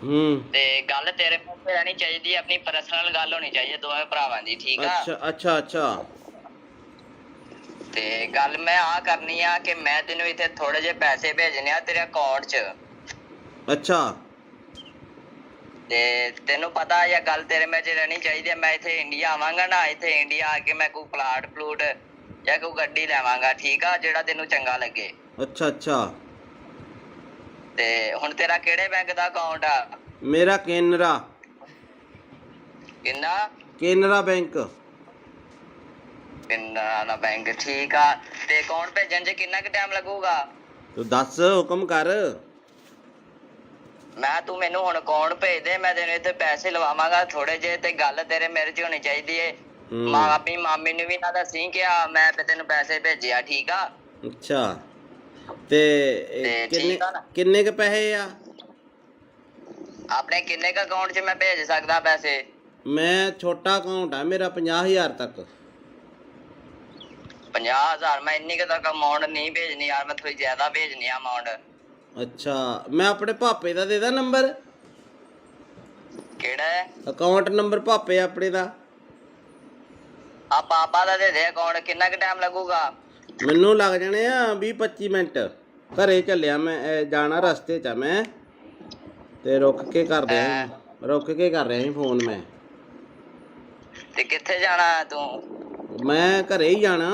ਤੇ ਗੱਲ ਤੇਰੇ ਮੂੰਹ ਤੇ ਰਹਿਣੀ ਚਾਹੀਦੀ, ਆਪਣੀ ਪਰਸਨਲ ਗੱਲ ਹੋਣੀ ਚਾਹੀਦੀ ਦੋਵੇਂ ਭਰਾਵਾਂ ਦੀ, ਠੀਕ ਆ? ਅੱਛਾ ਅੱਛਾ ਅੱਛਾ। ਤੇ ਗੱਲ ਮੈਂ ਆਹ ਕਰਨੀ ਆ ਕਿ ਮੈਂ ਤੈਨੂੰ ਇੱਥੇ ਥੋੜੇ ਜਿਹੇ ਪੈਸੇ ਭੇਜਣੇ ਆ ਤੇਰੇ ਅਕਾਊਂਟ 'ਚ। ਅੱਛਾ। ਤੇ ਤੈਨੂੰ ਪਤਾ ਇਹ ਗੱਲ ਤੇਰੇ ਵਿੱਚ ਰਹਿਣੀ ਚਾਹੀਦੀ। ਮੈਂ ਇੱਥੇ ਇੰਡੀਆ ਆਵਾਂਗਾ ਨਾ, ਇੱਥੇ ਇੰਡੀਆ ਆ ਕੇ ਮੈਂ ਕੋਈ ਪਲਾਟ ਪਲੂਟ ਜਾਂ ਕੋਈ ਗੱਡੀ ਲੈਵਾਂਗਾ, ਠੀਕ ਆ? ਜਿਹੜਾ ਤੈਨੂੰ ਚੰਗਾ ਲੱਗੇ। ਅੱਛਾ ਅੱਛਾ। ਤੇ ਹੁਣ ਤੇਰਾ ਕਿਹੜੇ ਬੈਂਕ ਦਾ ਅਕਾਊਂਟ ਆ? ਮੇਰਾ ਕੇਨਰਾ। ਕਿੰਨਾ? ਕੇਨਰਾ ਬੈਂਕ। ਕੇਨਰਾ ਬੈਂਕ, ਠੀਕ ਆ। ਤੇ ਅਕਾਊਂਟ ਭੇਜਣ 'ਚ ਕਿੰਨਾ ਕੁ ਟਾਈਮ ਲੱਗੂਗਾ? ਤੂੰ ਦੱਸ, ਹੁਕਮ ਕਰ। ਮੈਂ ਤੂੰ ਮੈਨੂੰ ਹੁਣ ਅਕਾਊਂਟ ਭੇਜ ਦੇ, ਮੈਂ ਤੈਨੂੰ ਇੱਥੇ ਪੈਸੇ ਲਵਾਵਾਂਗਾ ਥੋੜੇ ਜਿਹੇ। ਤੇ ਗੱਲ ਤੇਰੇ ਮੇਰੇ 'ਚ ਹੋਣੀ ਚਾਹੀਦੀ ਏ। ਆਪਣੀ ਮਾਮੀ ਨੂੰ ਵੀ ਨਾ ਦੱਸੀ ਕਿ ਮੈਂ ਤੈਨੂੰ ਪੈਸੇ ਭੇਜਿਆ, ਠੀਕ ਆ? ਅੱਛਾ, ਤੇ ਕਿੰਨੇ ਕ ਪੈਸੇ ਆ ਆਪਣੇ? ਕਿੰਨੇ ਕ ਅਕਾਊਂਟ 'ਚ ਮੈਂ ਭੇਜ ਸਕਦਾ ਪੈਸੇ? ਮੈਂ ਛੋਟਾ ਅਕਾਊਂਟ ਆ ਮੇਰਾ, 50,000 ਤੱਕ। 50,000 ਮੈਂ ਇੰਨੀ ਕੁ ਤੱਕ ਅਮਾਉਂਟ ਨਹੀਂ ਭੇਜਣੀ ਯਾਰ, ਮੈਂ ਥੋੜੀ ਜ਼ਿਆਦਾ ਭੇਜਣੀ ਆ ਅਮਾਉਂਟ। ਅੱਛਾ, ਮੈਂ ਆਪਣੇ ਭਾਪੇ ਦਾ ਦੇ ਦਾਂ ਨੰਬਰ, ਕਿਹੜਾ ਹੈ? ਅਕਾਊਂਟ ਨੰਬਰ ਭਾਪੇ ਆਪਣੇ ਦਾ। ਆ ਪਾਪਾ ਦਾ ਦੇ ਦੇ ਅਕਾਊਂਟ। ਕਿੰਨਾ ਕੁ ਟਾਈਮ ਲੱਗੂਗਾ? ਮੈਨੂੰ ਲੱਗ ਜਾਣੇ ਆ 20-25 ਮਿੰਟ। ਘਰੇ ਚੱਲਿਆ ਮੈਂ, ਜਾਣਾ ਰਸਤੇ 'ਚ ਆ ਮੈਂ, ਤੇ ਰੁਕ ਕੇ ਕਰ ਰਿਹਾ ਸੀ ਫੋਨ ਮੈਂ। ਤੇ ਕਿੱਥੇ ਜਾਣਾ ਤੂੰ? ਮੈਂ ਘਰੇ ਹੀ ਜਾਣਾ।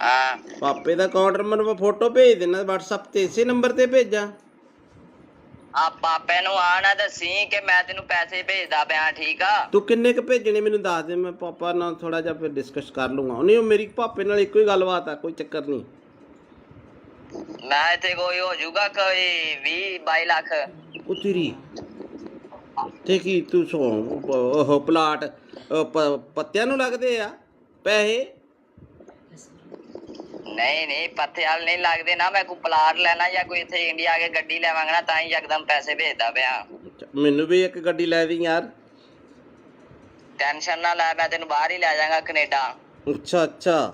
ਹਾਂ, ਪਾਪੇ ਦਾ ਅਕਾਊਂਟ ਨੰਬਰ ਮੈਂ ਫੋਟੋ ਭੇਜ ਦੇਣਾ WhatsApp ਤੇ, ਇਸੇ ਨੰਬਰ ਤੇ ਭੇਜਾਂ? ਆ ਪਾਪੇ ਨੂੰ ਆ ਨਾ ਦੱਸੀ ਕਿ ਮੈਂ ਤੈਨੂੰ ਪੈਸੇ ਭੇਜਦਾ ਪਿਆ, ਠੀਕ ਆ? ਤੂੰ ਕਿੰਨੇ ਕ ਭੇਜਣੇ ਮੈਨੂੰ ਦੱਸ ਦੇ, ਮੈਂ ਪਾਪਾ ਨਾਲ ਥੋੜਾ ਜਿਹਾ ਫਿਰ ਡਿਸਕਸ ਕਰ ਲੂੰਗਾ। ਨਹੀਂ, ਉਹ ਮੇਰੀ ਪਾਪੇ ਨਾਲ ਇੱਕੋ ਹੀ ਗੱਲਬਾਤ ਆ, ਕੋਈ ਚੱਕਰ ਨਹੀਂ। ਮੈਂ ਇੱਥੇ ਕੋਈ ਹੋ ਜਾਊਗਾ ਕੋਈ 20-22 ਲੱਖ। ਉਹ ਤੇਰੀ ਤੇ ਕੀ ਤੂੰ ਉਹ ਪਲਾਟ ਪੱਤਿਆਂ ਨੂੰ ਲੱਗਦੇ ਆ ਪੈਸੇ? ਨਹੀਂ ਪੱਥੇ ਵਾਲ ਨਹੀਂ ਲੱਗਦੇ ਨਾ। ਮੈਂ ਕੋਈ ਪਲਾਟ ਲੈਣਾ ਜਾਂ ਕੋਈ ਇੱਥੇ ਇੰਡੀਆ ਆ ਕੇ ਗੱਡੀ ਲੈਵਾਂਗਾ ਨਾ, ਤਾਂ ਹੀ ਯਕਦਮ ਪੈਸੇ ਭੇਜਦਾ ਪਿਆ। ਮੈਨੂੰ ਵੀ ਇੱਕ ਗੱਡੀ ਲੈ ਦੀ ਯਾਰ। ਟੈਨਸ਼ਨ ਨਾ ਲੈ, ਮੈਂ ਤੈਨੂੰ ਬਾਹਰ ਹੀ ਲੈ ਜਾਵਾਂਗਾ, ਕੈਨੇਡਾ। ਅੱਛਾ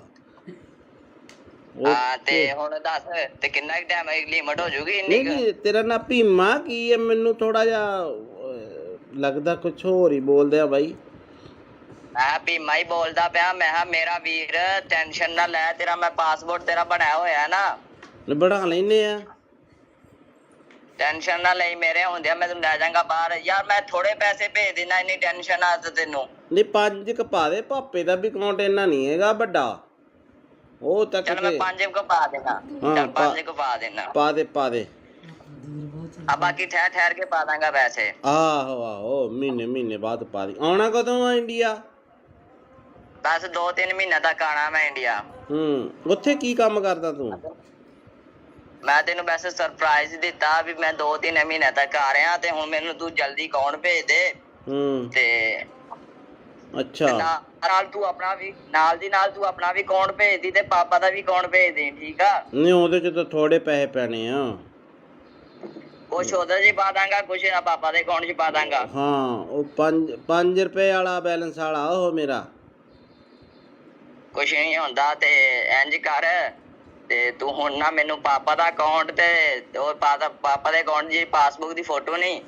ਹਾਂ, ਤੇ ਹੁਣ ਦੱਸ ਤੇ ਕਿੰਨਾ ਕੁ ਟਾਈਮ ਲਿਮਟ ਹੋ ਜੂਗੀ ਇੰਨੀ ਕੁ? ਨਹੀਂ, ਤੇਰਾ ਨਾਂ ਭੀਮਾ ਕੀ ਹੈ? ਮੈਨੂੰ ਥੋੜਾ ਜਿਹਾ ਲੱਗਦਾ ਕੁਛ ਹੋਰ ਹੀ ਬੋਲਦੇ ਆ ਬਾਈ। ਮੈਂ ਭੀਮਾ ਹੀ ਬੋਲਦਾ ਪਿਆ। ਮੈਂ ਕਿਹਾ ਮੇਰਾ ਵੀਰ ਟੈਨਸ਼ਨ ਨਾ ਲੈ, ਤੇਰਾ ਮੈਂ ਪਾਸਪੋਰਟ ਤੇਰਾ ਬਣਾਇਆ ਹੋਇਆ ਨਾ, ਬਣਾ ਲੈਨੇ ਆ। ਟੈਨਸ਼ਨ ਨਾ ਲਈ, ਮੇਰੇ ਹੁੰਦਿਆਂ ਮੈਂ ਤੈਨੂੰ ਲੈ ਜਾਵਾਂਗਾ ਬਾਹਰ। ਯਾਰ ਮੈਂ ਥੋੜੇ ਪੈਸੇ ਭੇਜ ਦੇਣਾ, ਇੰਨੀ ਟੈਨਸ਼ਨ ਆ ਤੈਨੂੰ? ਨਹੀਂ, 5 ਕ ਪਾ ਦੇ, ਭਾਪੇ ਦਾ ਵੀ ਅਕਾਊਂਟ ਇੰਨਾ ਨਹੀਂ ਹੈਗਾ ਵੱਡਾ। ਉਹ ਤੱਕ ਚਲ ਮੈਂ 5 ਕੁ ਪਾ ਦੇਣਾ। ਚਲ 5 ਕੁ ਪਾ ਦੇਣਾ। ਪਾ ਦੇ ਆ ਬਾਕੀ ਠਹਿਰ ਕੇ ਪਾ ਦਾਂਗਾ ਪੈਸੇ। ਆਹੋ ਮਹੀਨੇ ਬਾਅਦ ਪਾ ਦੀ। ਆਉਣਾ ਕਦੋਂ ਆ ਇੰਡੀਆ? ਬਸ 2-3 ਮਹੀਨੇ ਤੱਕ ਆਣਾ ਮੈਂ ਇੰਡੀਆ। ਉੱਥੇ ਕੀ ਕੰਮ ਕਰਦਾ ਤੂੰ? ਮੈਂ ਤੈਨੂੰ ਵੈਸੇ ਸਰਪ੍ਰਾਈਜ਼ ਦਿੱਤਾ ਵੀ ਮੈਂ 2-3 ਮਹੀਨੇ ਤੱਕ ਆ ਰਿਹਾ, ਤੇ ਹੁਣ ਮੈਨੂੰ ਤੂੰ ਜਲਦੀ ਅਕਾਊਂਟ ਭੇਜ ਦੇ। ਤੇ ਅੱਛਾ, ਨਾਲ ਤੂੰ ਆਪਣਾ ਵੀ ਨਾਲ ਤੂੰ ਆਪਣਾ ਵੀ ਅਕਾਊਂਟ ਭੇਜ ਦੀ, ਤੇ ਪਾਪਾ ਦਾ ਵੀ ਅਕਾਊਂਟ ਭੇਜ ਦੇ, ਠੀਕ ਆ? ਨਹੀਂ, ਉਹਦੇ ਚ ਤਾਂ ਥੋੜੇ ਪੈਸੇ ਪੈਣੇ ਆ। ਕੁਛ ਉਹਦੇ ਚ ਪਾ ਦਾਂਗਾ, ਕੁਛ ਪਾਪਾ ਦੇ ਅਕਾਊਂਟ ਚ ਪਾ ਦਾਂਗਾ। ਹਾਂ, ਉਹ 5 ਰੁਪਏ ਵਾਲਾ ਬੈਲੈਂਸ ਵਾਲਾ ਉਹ ਮੇਰਾ। ਕੁਛ ਨਹੀਂ ਹੁੰਦਾ, ਤੇ ਇੰਜ ਕਰ, ਤੇ ਤੂੰ ਹੁਣ ਨਾ ਮੈਨੂੰ ਪਾਪਾ ਦਾ ਅਕਾਊਂਟ ਤੇ ਉਹ ਪਾਪਾ ਦੇ ਅਕਾਊਂਟ ਦੀ ਪਾਸਬੁੱਕ ਦੀ ਫੋਟੋ ਨਹੀਂ,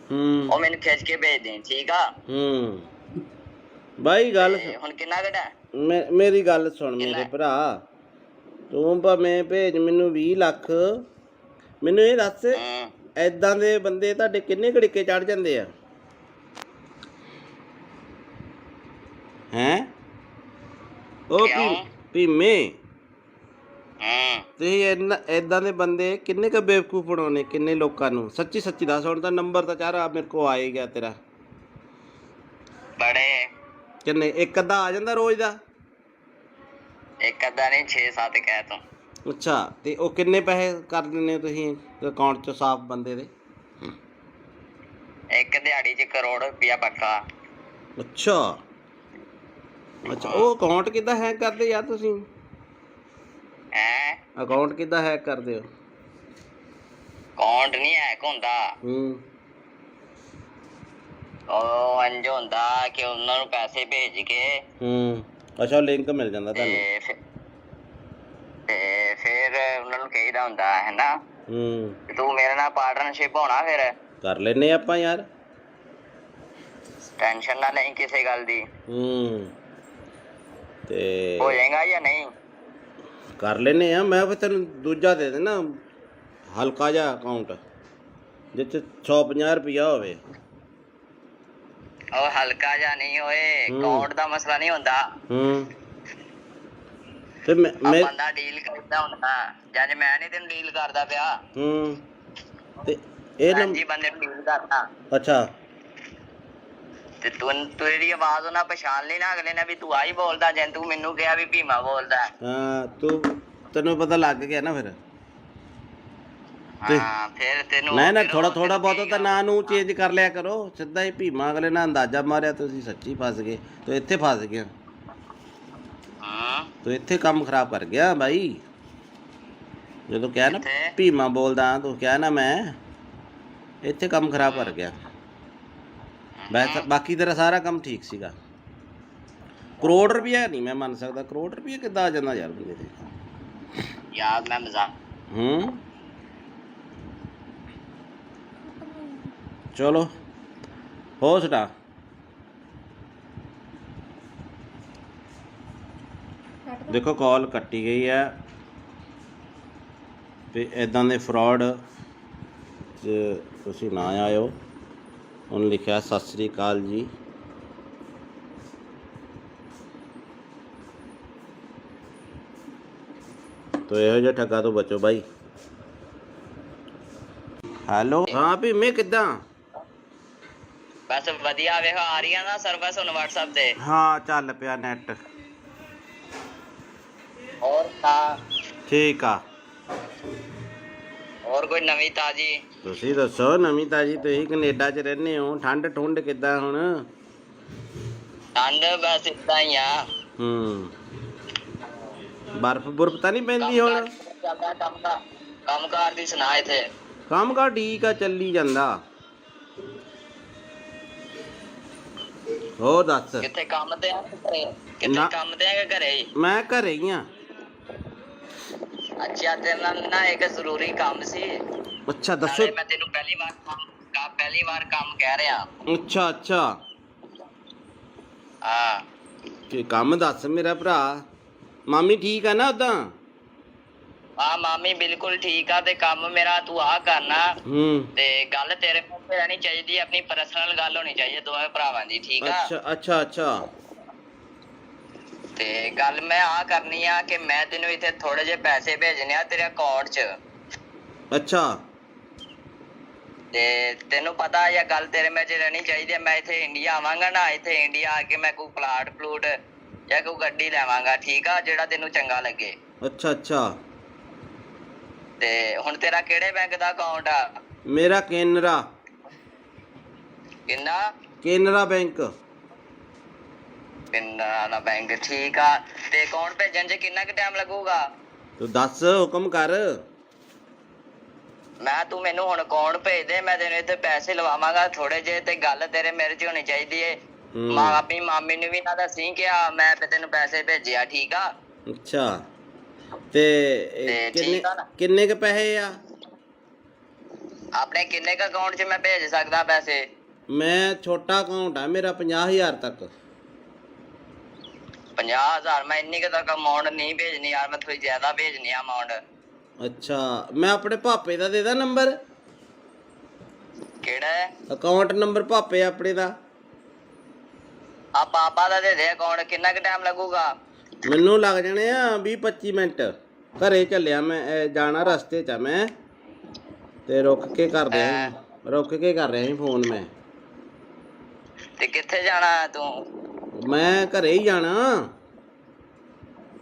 ਉਹ ਮੈਨੂੰ ਖਿੱਚ ਕੇ ਭੇਜ ਦੇ, ਠੀਕ ਆ? ਬਾਈ ਗੱਲ ਹੁਣ ਕਿੰਨਾ ਘਟਾ? ਮੇਰੀ ਗੱਲ ਸੁਣ ਮੇਰੇ ਭਰਾ, ਤੂੰ ਭਾਵੇਂ ਭੇਜ ਮੈਨੂੰ 20 ਲੱਖ। ਮੈਨੂੰ ਇਹ ਦੱਸ, ਏਦਾਂ ਦੇ ਬੰਦੇ ਤੁਹਾਡੇ ਕਿੰਨੇ ਘੜੀਕੇ ਚੜ ਜਾਂਦੇ ਆ? ਹੈਂ? ਉਹ ਭੀਮੇ, ਤੁਸੀਂ ਏਦਾਂ ਦੇ ਬੰਦੇ ਕਿੰਨੇ ਕੁ ਬੇਵਕੂਫ ਬਣਾਉਣੇ, ਕਿੰਨੇ ਲੋਕਾਂ ਨੂੰ? ਸੱਚੀ ਦੱਸ। ਹੁਣ ਤਾਂ ਨੰਬਰ ਤਾਂ ਚਾਰਾ ਮੇਰੇ ਕੋਲ ਆ ਹੀ ਗਿਆ ਤੇਰਾ। ਬੜੇ ਕਿੰਨੇ? ਇੱਕ ਅੱਧਾ ਆ ਜਾਂਦਾ ਰੋਜ਼ ਦਾ? ਇੱਕ ਅੱਧਾ ਨਹੀਂ, 6-7 ਕਹਿ ਤੂੰ। ਅੱਛਾ, ਤੇ ਉਹ ਕਿੰਨੇ ਪੈਸੇ ਕਰ ਦਿੰਦੇ ਹੋ ਤੁਸੀਂ ਅਕਾਊਂਟ 'ਚ ਸਾਫ਼ ਬੰਦੇ ਦੇ? ਇੱਕ ਦਿਹਾੜੀ 'ਚ 1 ਕਰੋੜ ਰੁਪਇਆ ਪੱਕਾ। ਅੱਛਾ, ਉਹ ਅਕਾਊਂਟ ਕਿੱਦਾਂ ਹੈਕ ਕਰਦੇ ਯਾਰ ਤੁਸੀਂ? ਅਕਾਊਂਟ ਕਿੱਦਾਂ ਹੈਕ ਕਰਦੇ ਹੋ? ਅਕਾਊਂਟ ਨਹੀਂ ਹੈਕ ਹੁੰਦਾ। ਉਹ ਇੰਝ ਹੁੰਦਾ ਕਿ ਉਹਨਾਂ ਨੂੰ ਪੈਸੇ ਭੇਜ ਕੇ ਅੱਛਾ, ਲਿੰਕ ਮਿਲ ਜਾਂਦਾ ਤੁਹਾਨੂੰ, ਤੇ ਫਿਰ ਉਹਨਾਂ ਨੂੰ ਕਹੀਦਾ ਹੁੰਦਾ ਹੈ ਨਾ, ਤੂੰ ਮੇਰੇ ਨਾਲ ਪਾਰਟਨਰਸ਼ਿਪ ਹੋਣਾ, ਫਿਰ ਕਰ ਲੈਨੇ ਆਪਾਂ ਯਾਰ। ਟੈਨਸ਼ਨ ਨਾ ਲਈ ਕਿਸੇ ਗੱਲ ਦੀ। ਤੇ ਹੋ ਜਾਏਗਾ ਜਾਂ ਨਹੀਂ? ਕਰ ਲੈਨੇ ਆ। ਮੈਂ ਫਿਰ ਤੈਨੂੰ ਦੂਜਾ ਦੇ ਦੇਣਾ, ਹਲਕਾ ਜਿਹਾ ਅਕਾਊਂਟ ਜਿਹ 'ਚ 150 ਰੁਪਇਆ ਹੋਵੇ। ਉਹ ਹਲਕਾ ਜਿਹਾ ਨਹੀਂ ਹੋਏ, ਅਕਾਊਂਟ ਦਾ ਮਸਲਾ ਨਹੀਂ ਹੁੰਦਾ। ਤੇ ਬੰਦਾ ਡੀਲ ਕਰਦਾ ਹੁੰਦਾ, ਜਦ ਮੈਂ ਨਹੀਂ ਤੈਨੂੰ ਡੀਲ ਕਰਦਾ ਪਿਆ। ਤੇ ਇਹ ਜੀ ਬੰਦੇ ਨੂੰ ਡੀਲ ਕਰਦਾ। ਅੱਛਾ, ਤੇ ਤੂੰ ਤੇਰੀ ਆਵਾਜ਼ ਉਹਨਾਂ ਪਛਾਣ ਲਈ ਨਾ, ਅਗਲੇ ਨੇ ਵੀ ਤੂੰ ਆਹੀ ਬੋਲਦਾ, ਜੇ ਤੂੰ ਮੈਨੂੰ ਕਿਹਾ ਵੀ ਭੀਮਾ ਬੋਲਦਾ। ਹਾਂ, ਤੈਨੂੰ ਪਤਾ ਲੱਗ ਗਿਆ ਨਾ ਫਿਰ। ਹਾਂ, ਫਿਰ ਤੈਨੂੰ ਨਾ ਥੋੜਾ ਬਹੁਤਾ ਤਾਂ ਨਾਂ ਨੂੰ ਚੇਂਜ ਕਰ ਲਿਆ ਕਰੋ। ਸਿੱਧਾ ਹੀ ਭੀਮਾ ਅਗਲੇ ਨਾਲ ਅੰਦਾਜ਼ਾ ਮਾਰਿਆ, ਤੁਸੀਂ ਸੱਚੀ ਫਸ ਗਏ। ਤੂੰ ਇੱਥੇ ਫਸ ਗਿਆ, ਤੂੰ ਇੱਥੇ ਕੰਮ ਖਰਾਬ ਕਰ ਗਿਆ ਬਾਈ। ਜਦੋਂ ਕਿਹਾ ਨਾ ਭੀਮਾ ਬੋਲਦਾ, ਤੂੰ ਕਿਹਾ ਨਾ ਮੈਂ, ਇੱਥੇ ਕੰਮ ਖਰਾਬ ਕਰ ਗਿਆ। ਬਾਕੀ ਤੇਰਾ ਸਾਰਾ ਕੰਮ ਠੀਕ ਸੀਗਾ। ਕਰੋੜ ਰੁਪਇਆ ਨਹੀਂ ਮੈਂ ਮੰਨ ਸਕਦਾ, ਕਰੋੜ ਰੁਪਇਆ ਕਿੱਦਾਂ ਆ ਜਾਂਦਾ ਯਾਰ ਬੰਦੇ ਤੇ। ਯਾਰ ਮੈਂ ਮਜ਼ਾਕ ਹੂੰ ਚਲੋ ਹੋ ਸਟਾ ਦੇਖੋ ਕਾਲ ਕੱਟੀ ਗਈ ਹੈ ਤੇ ਇਦਾਂ ਦੇ ਫਰਾਡ ਜੇ ਤੁਸੀਂ ਨਾ ਆਇਓ। ਉਹਨੇ ਲਿਖਿਆ ਸਤਿ ਸ੍ਰੀ ਅਕਾਲ ਜੀ, ਤੋ ਇਹੋ ਜਿਹੇ ਠੱਗਾ ਤੋਂ ਬਚੋ ਬਾਈ। ਹੈਲੋ ਹਾਂ ਭੀਮੇ ਕਿੱਦਾਂ? ਬਸ ਵਧੀਆ ਵੇਖ ਆ ਰਹੀ ਆ ਨਾ ਸਰਵਿਸ ਹੁਣ WhatsApp ਤੇ। ਹਾਂ ਚੱਲ ਪਿਆ ਨੈਟ ਹੋਰ ਤਾਂ ਠੀਕ ਆ। ਹੋਰ ਕੋਈ ਨਵੀਂ ਤਾਜੀ? ਤੁਸੀਂ ਦੱਸੋ ਨਵੀਂ ਤਾਜੀ। ਤੁਸੀਂ ਕੈਨੇਡਾ 'ਚ ਰਹਿੰਦੇ ਹੋ, ਠੰਡ ਠੁੰਡ ਕਿੱਦਾਂ ਹੁਣ? ਠੰਡ ਬਸ ਇਦਾਂ ਹੀ ਆ। ਬਰਫ਼ ਬੁਰਫ਼ ਤਾਂ ਨਹੀਂ ਪੈਂਦੀ ਹੁਣ? ਕੰਮ ਕਾਰ ਦੀ ਸੁਣਾ ਇੱਥੇ? ਕੰਮ ਕਾਰ ਠੀਕ ਆ, ਚੱਲੀ ਜਾਂਦਾ। ਹੋਰ ਦੱਸ। ਕਿੱਥੇ ਕੰਮ ਤੇ ਆ ਕਿ ਘਰੇ? ਕਿੱਥੇ ਨਾ। ਕੰਮ ਤੇ ਆ ਕਿ ਘਰੇ ਹੀ? ਮੈਂ ਘਰੇ ਹੀ ਆ। ਅੱਛਾ ਤੇਰੇ ਨਾਲ ਨਾ ਇੱਕ ਜ਼ਰੂਰੀ ਕੰਮ ਸੀ। ਅੱਛਾ ਦੱਸੋ। ਮੈਂ ਤੈਨੂੰ ਪਹਿਲੀ ਵਾਰ ਕੰਮ ਕਹਿ ਰਿਹਾ। ਅੱਛਾ ਅੱਛਾ ਹਾਂ ਤੇ ਕੰਮ ਦੱਸ ਮੇਰਾ ਭਰਾ। ਮਾਮੀ ਠੀਕ ਆ ਨਾ ਉਦਾਂ? ਹਾਂ ਮਾਮੀ ਬਿਲਕੁਲ ਠੀਕ ਆ। ਤੇ ਕੰਮ ਮੇਰਾ ਤੂੰ ਆ ਕਰਨਾ ਤੇ ਗੱਲ ਤੇਰੇ ਮੂੰਹ ਤੇ ਰਹਿਣੀ ਚਾਹੀਦੀ, ਆਪਣੀ ਪਰਸਨਲ ਗੱਲ ਹੋਣੀ ਚਾਹੀਦੀ ਦੋਵੇਂ ਭਰਾਵਾਂ ਦੀ, ਠੀਕ ਆ? ਅੱਛਾ ਅੱਛਾ ਅੱਛਾ ਤੇ ਗੱਲ ਮੈਂ ਆ ਕਰਨੀ ਆ ਕਿ ਮੈਂ ਤੈਨੂੰ ਇੱਥੇ ਥੋੜੇ ਜਿਹੇ ਪੈਸੇ ਭੇਜਣੇ ਆ ਤੇਰੇ ਅਕਾਊਂਟ 'ਚ। ਅੱਛਾ ਤੇ ਤੈਨੂੰ ਪਤਾ ਇਹ ਗੱਲ ਤੇਰੇ ਮੇਰੇ 'ਚ ਰਹਿਣੀ ਚਾਹੀਦੀ ਹੈ। ਮੈਂ ਇੱਥੇ ਇੰਡੀਆ ਆਵਾਂਗਾ ਨਾ, ਇੱਥੇ ਇੰਡੀਆ ਆ ਕੇ ਮੈਂ ਕੋਈ ਪਲਾਟ ਪਲੂਟ ਜਾਂ ਕੋਈ ਗੱਡੀ ਲੈਵਾਂਗਾ, ਠੀਕ ਆ? ਜਿਹੜਾ ਤੈਨੂੰ ਚੰਗਾ ਲੱਗੇ। ਅੱਛਾ ਅੱਛਾ ਤੇ ਹੁਣ ਤੇਰਾ ਕਿਹੜੇ ਬੈਂਕ ਦਾ ਅਕਾਊਂਟ ਆ? ਮੇਰਾ ਕੇਨਰਾ। ਕਿੰਨਾ? ਕੇਨਰਾ ਬੈਂਕ। ਕੇਨਰਾ ਬੈਂਕ, ਠੀਕ ਆ। ਤੇ ਅਕਾਊਂਟ ਭੇਜਣ 'ਚ ਕਿੰਨਾ ਕੁ ਟਾਈਮ ਲੱਗੂਗਾ? ਤੂੰ ਦੱਸ, ਹੁਕਮ ਕਰ। ਮੈਂ ਤੂੰ ਮੈਨੂੰ ਹੁਣ ਅਕਾਊਂਟ ਭੇਜ ਦੇ, ਮੈਂ ਤੈਨੂੰ ਇੱਥੇ ਪੈਸੇ ਲਵਾਵਾਂਗਾ ਥੋੜੇ ਜਿਹੇ। ਤੇ ਗੱਲ ਤੇਰੇ ਮੇਰੇ 'ਚ ਹੋਣੀ ਚਾਹੀਦੀ ਏ। ਆਪਣੀ ਮਾਮੀ ਨੂੰ ਵੀ ਨਾ ਦੱਸੀ ਕਿ ਮੈਂ ਤੈਨੂੰ ਪੈਸੇ ਭੇਜਿਆ, ਠੀਕ ਆ? ਅੱਛਾ ਤੇ ਕਿੰਨੇ ਕ ਪੈਸੇ ਆ ਆਪਣੇ? ਕਿੰਨੇ ਕ ਅਕਾਊਂਟ 'ਚ ਮੈਂ ਭੇਜ ਸਕਦਾ ਪੈਸੇ? ਮੈਂ ਛੋਟਾ ਅਕਾਊਂਟ ਆ ਮੇਰਾ, 50,000 ਤੱਕ। 50,000? ਮੈਂ ਇੰਨੀ ਕੁ ਤੱਕ ਅਮਾਊਂਟ ਨਹੀਂ ਭੇਜਣੀ ਯਾਰ, ਮੈਂ ਥੋੜੀ ਜ਼ਿਆਦਾ ਭੇਜਣੀ ਆ ਅਮਾਊਂਟ। ਅੱਛਾ ਮੈਂ ਆਪਣੇ ਭਾਪੇ ਦਾ ਦੇ ਦਾਂ ਨੰਬਰ? ਕਿਹੜਾ ਅਕਾਊਂਟ ਨੰਬਰ? ਭਾਪੇ ਆਪਣੇ ਦਾ। ਆ ਪਾਪਾ ਦਾ ਦੇ ਦੇ ਅਕਾਊਂਟ। ਕਿੰਨਾ ਕੁ ਟਾਈਮ ਲੱਗੂਗਾ? ਮੈਨੂੰ ਲੱਗ ਜਾਣੇ ਆ 20-25 ਮਿੰਟ। ਘਰੇ ਚੱਲਿਆ ਮੈਂ, ਜਾਣਾ ਰਸਤੇ 'ਚ ਆ ਮੈਂ, ਤੇ ਰੁਕ ਕੇ ਕਰ ਰਿਹਾ ਸੀ ਫੋਨ ਮੈਂ। ਤੇ ਕਿੱਥੇ ਜਾਣਾ ਤੂੰ? ਮੈਂ ਘਰੇ ਹੀ ਜਾਣਾ।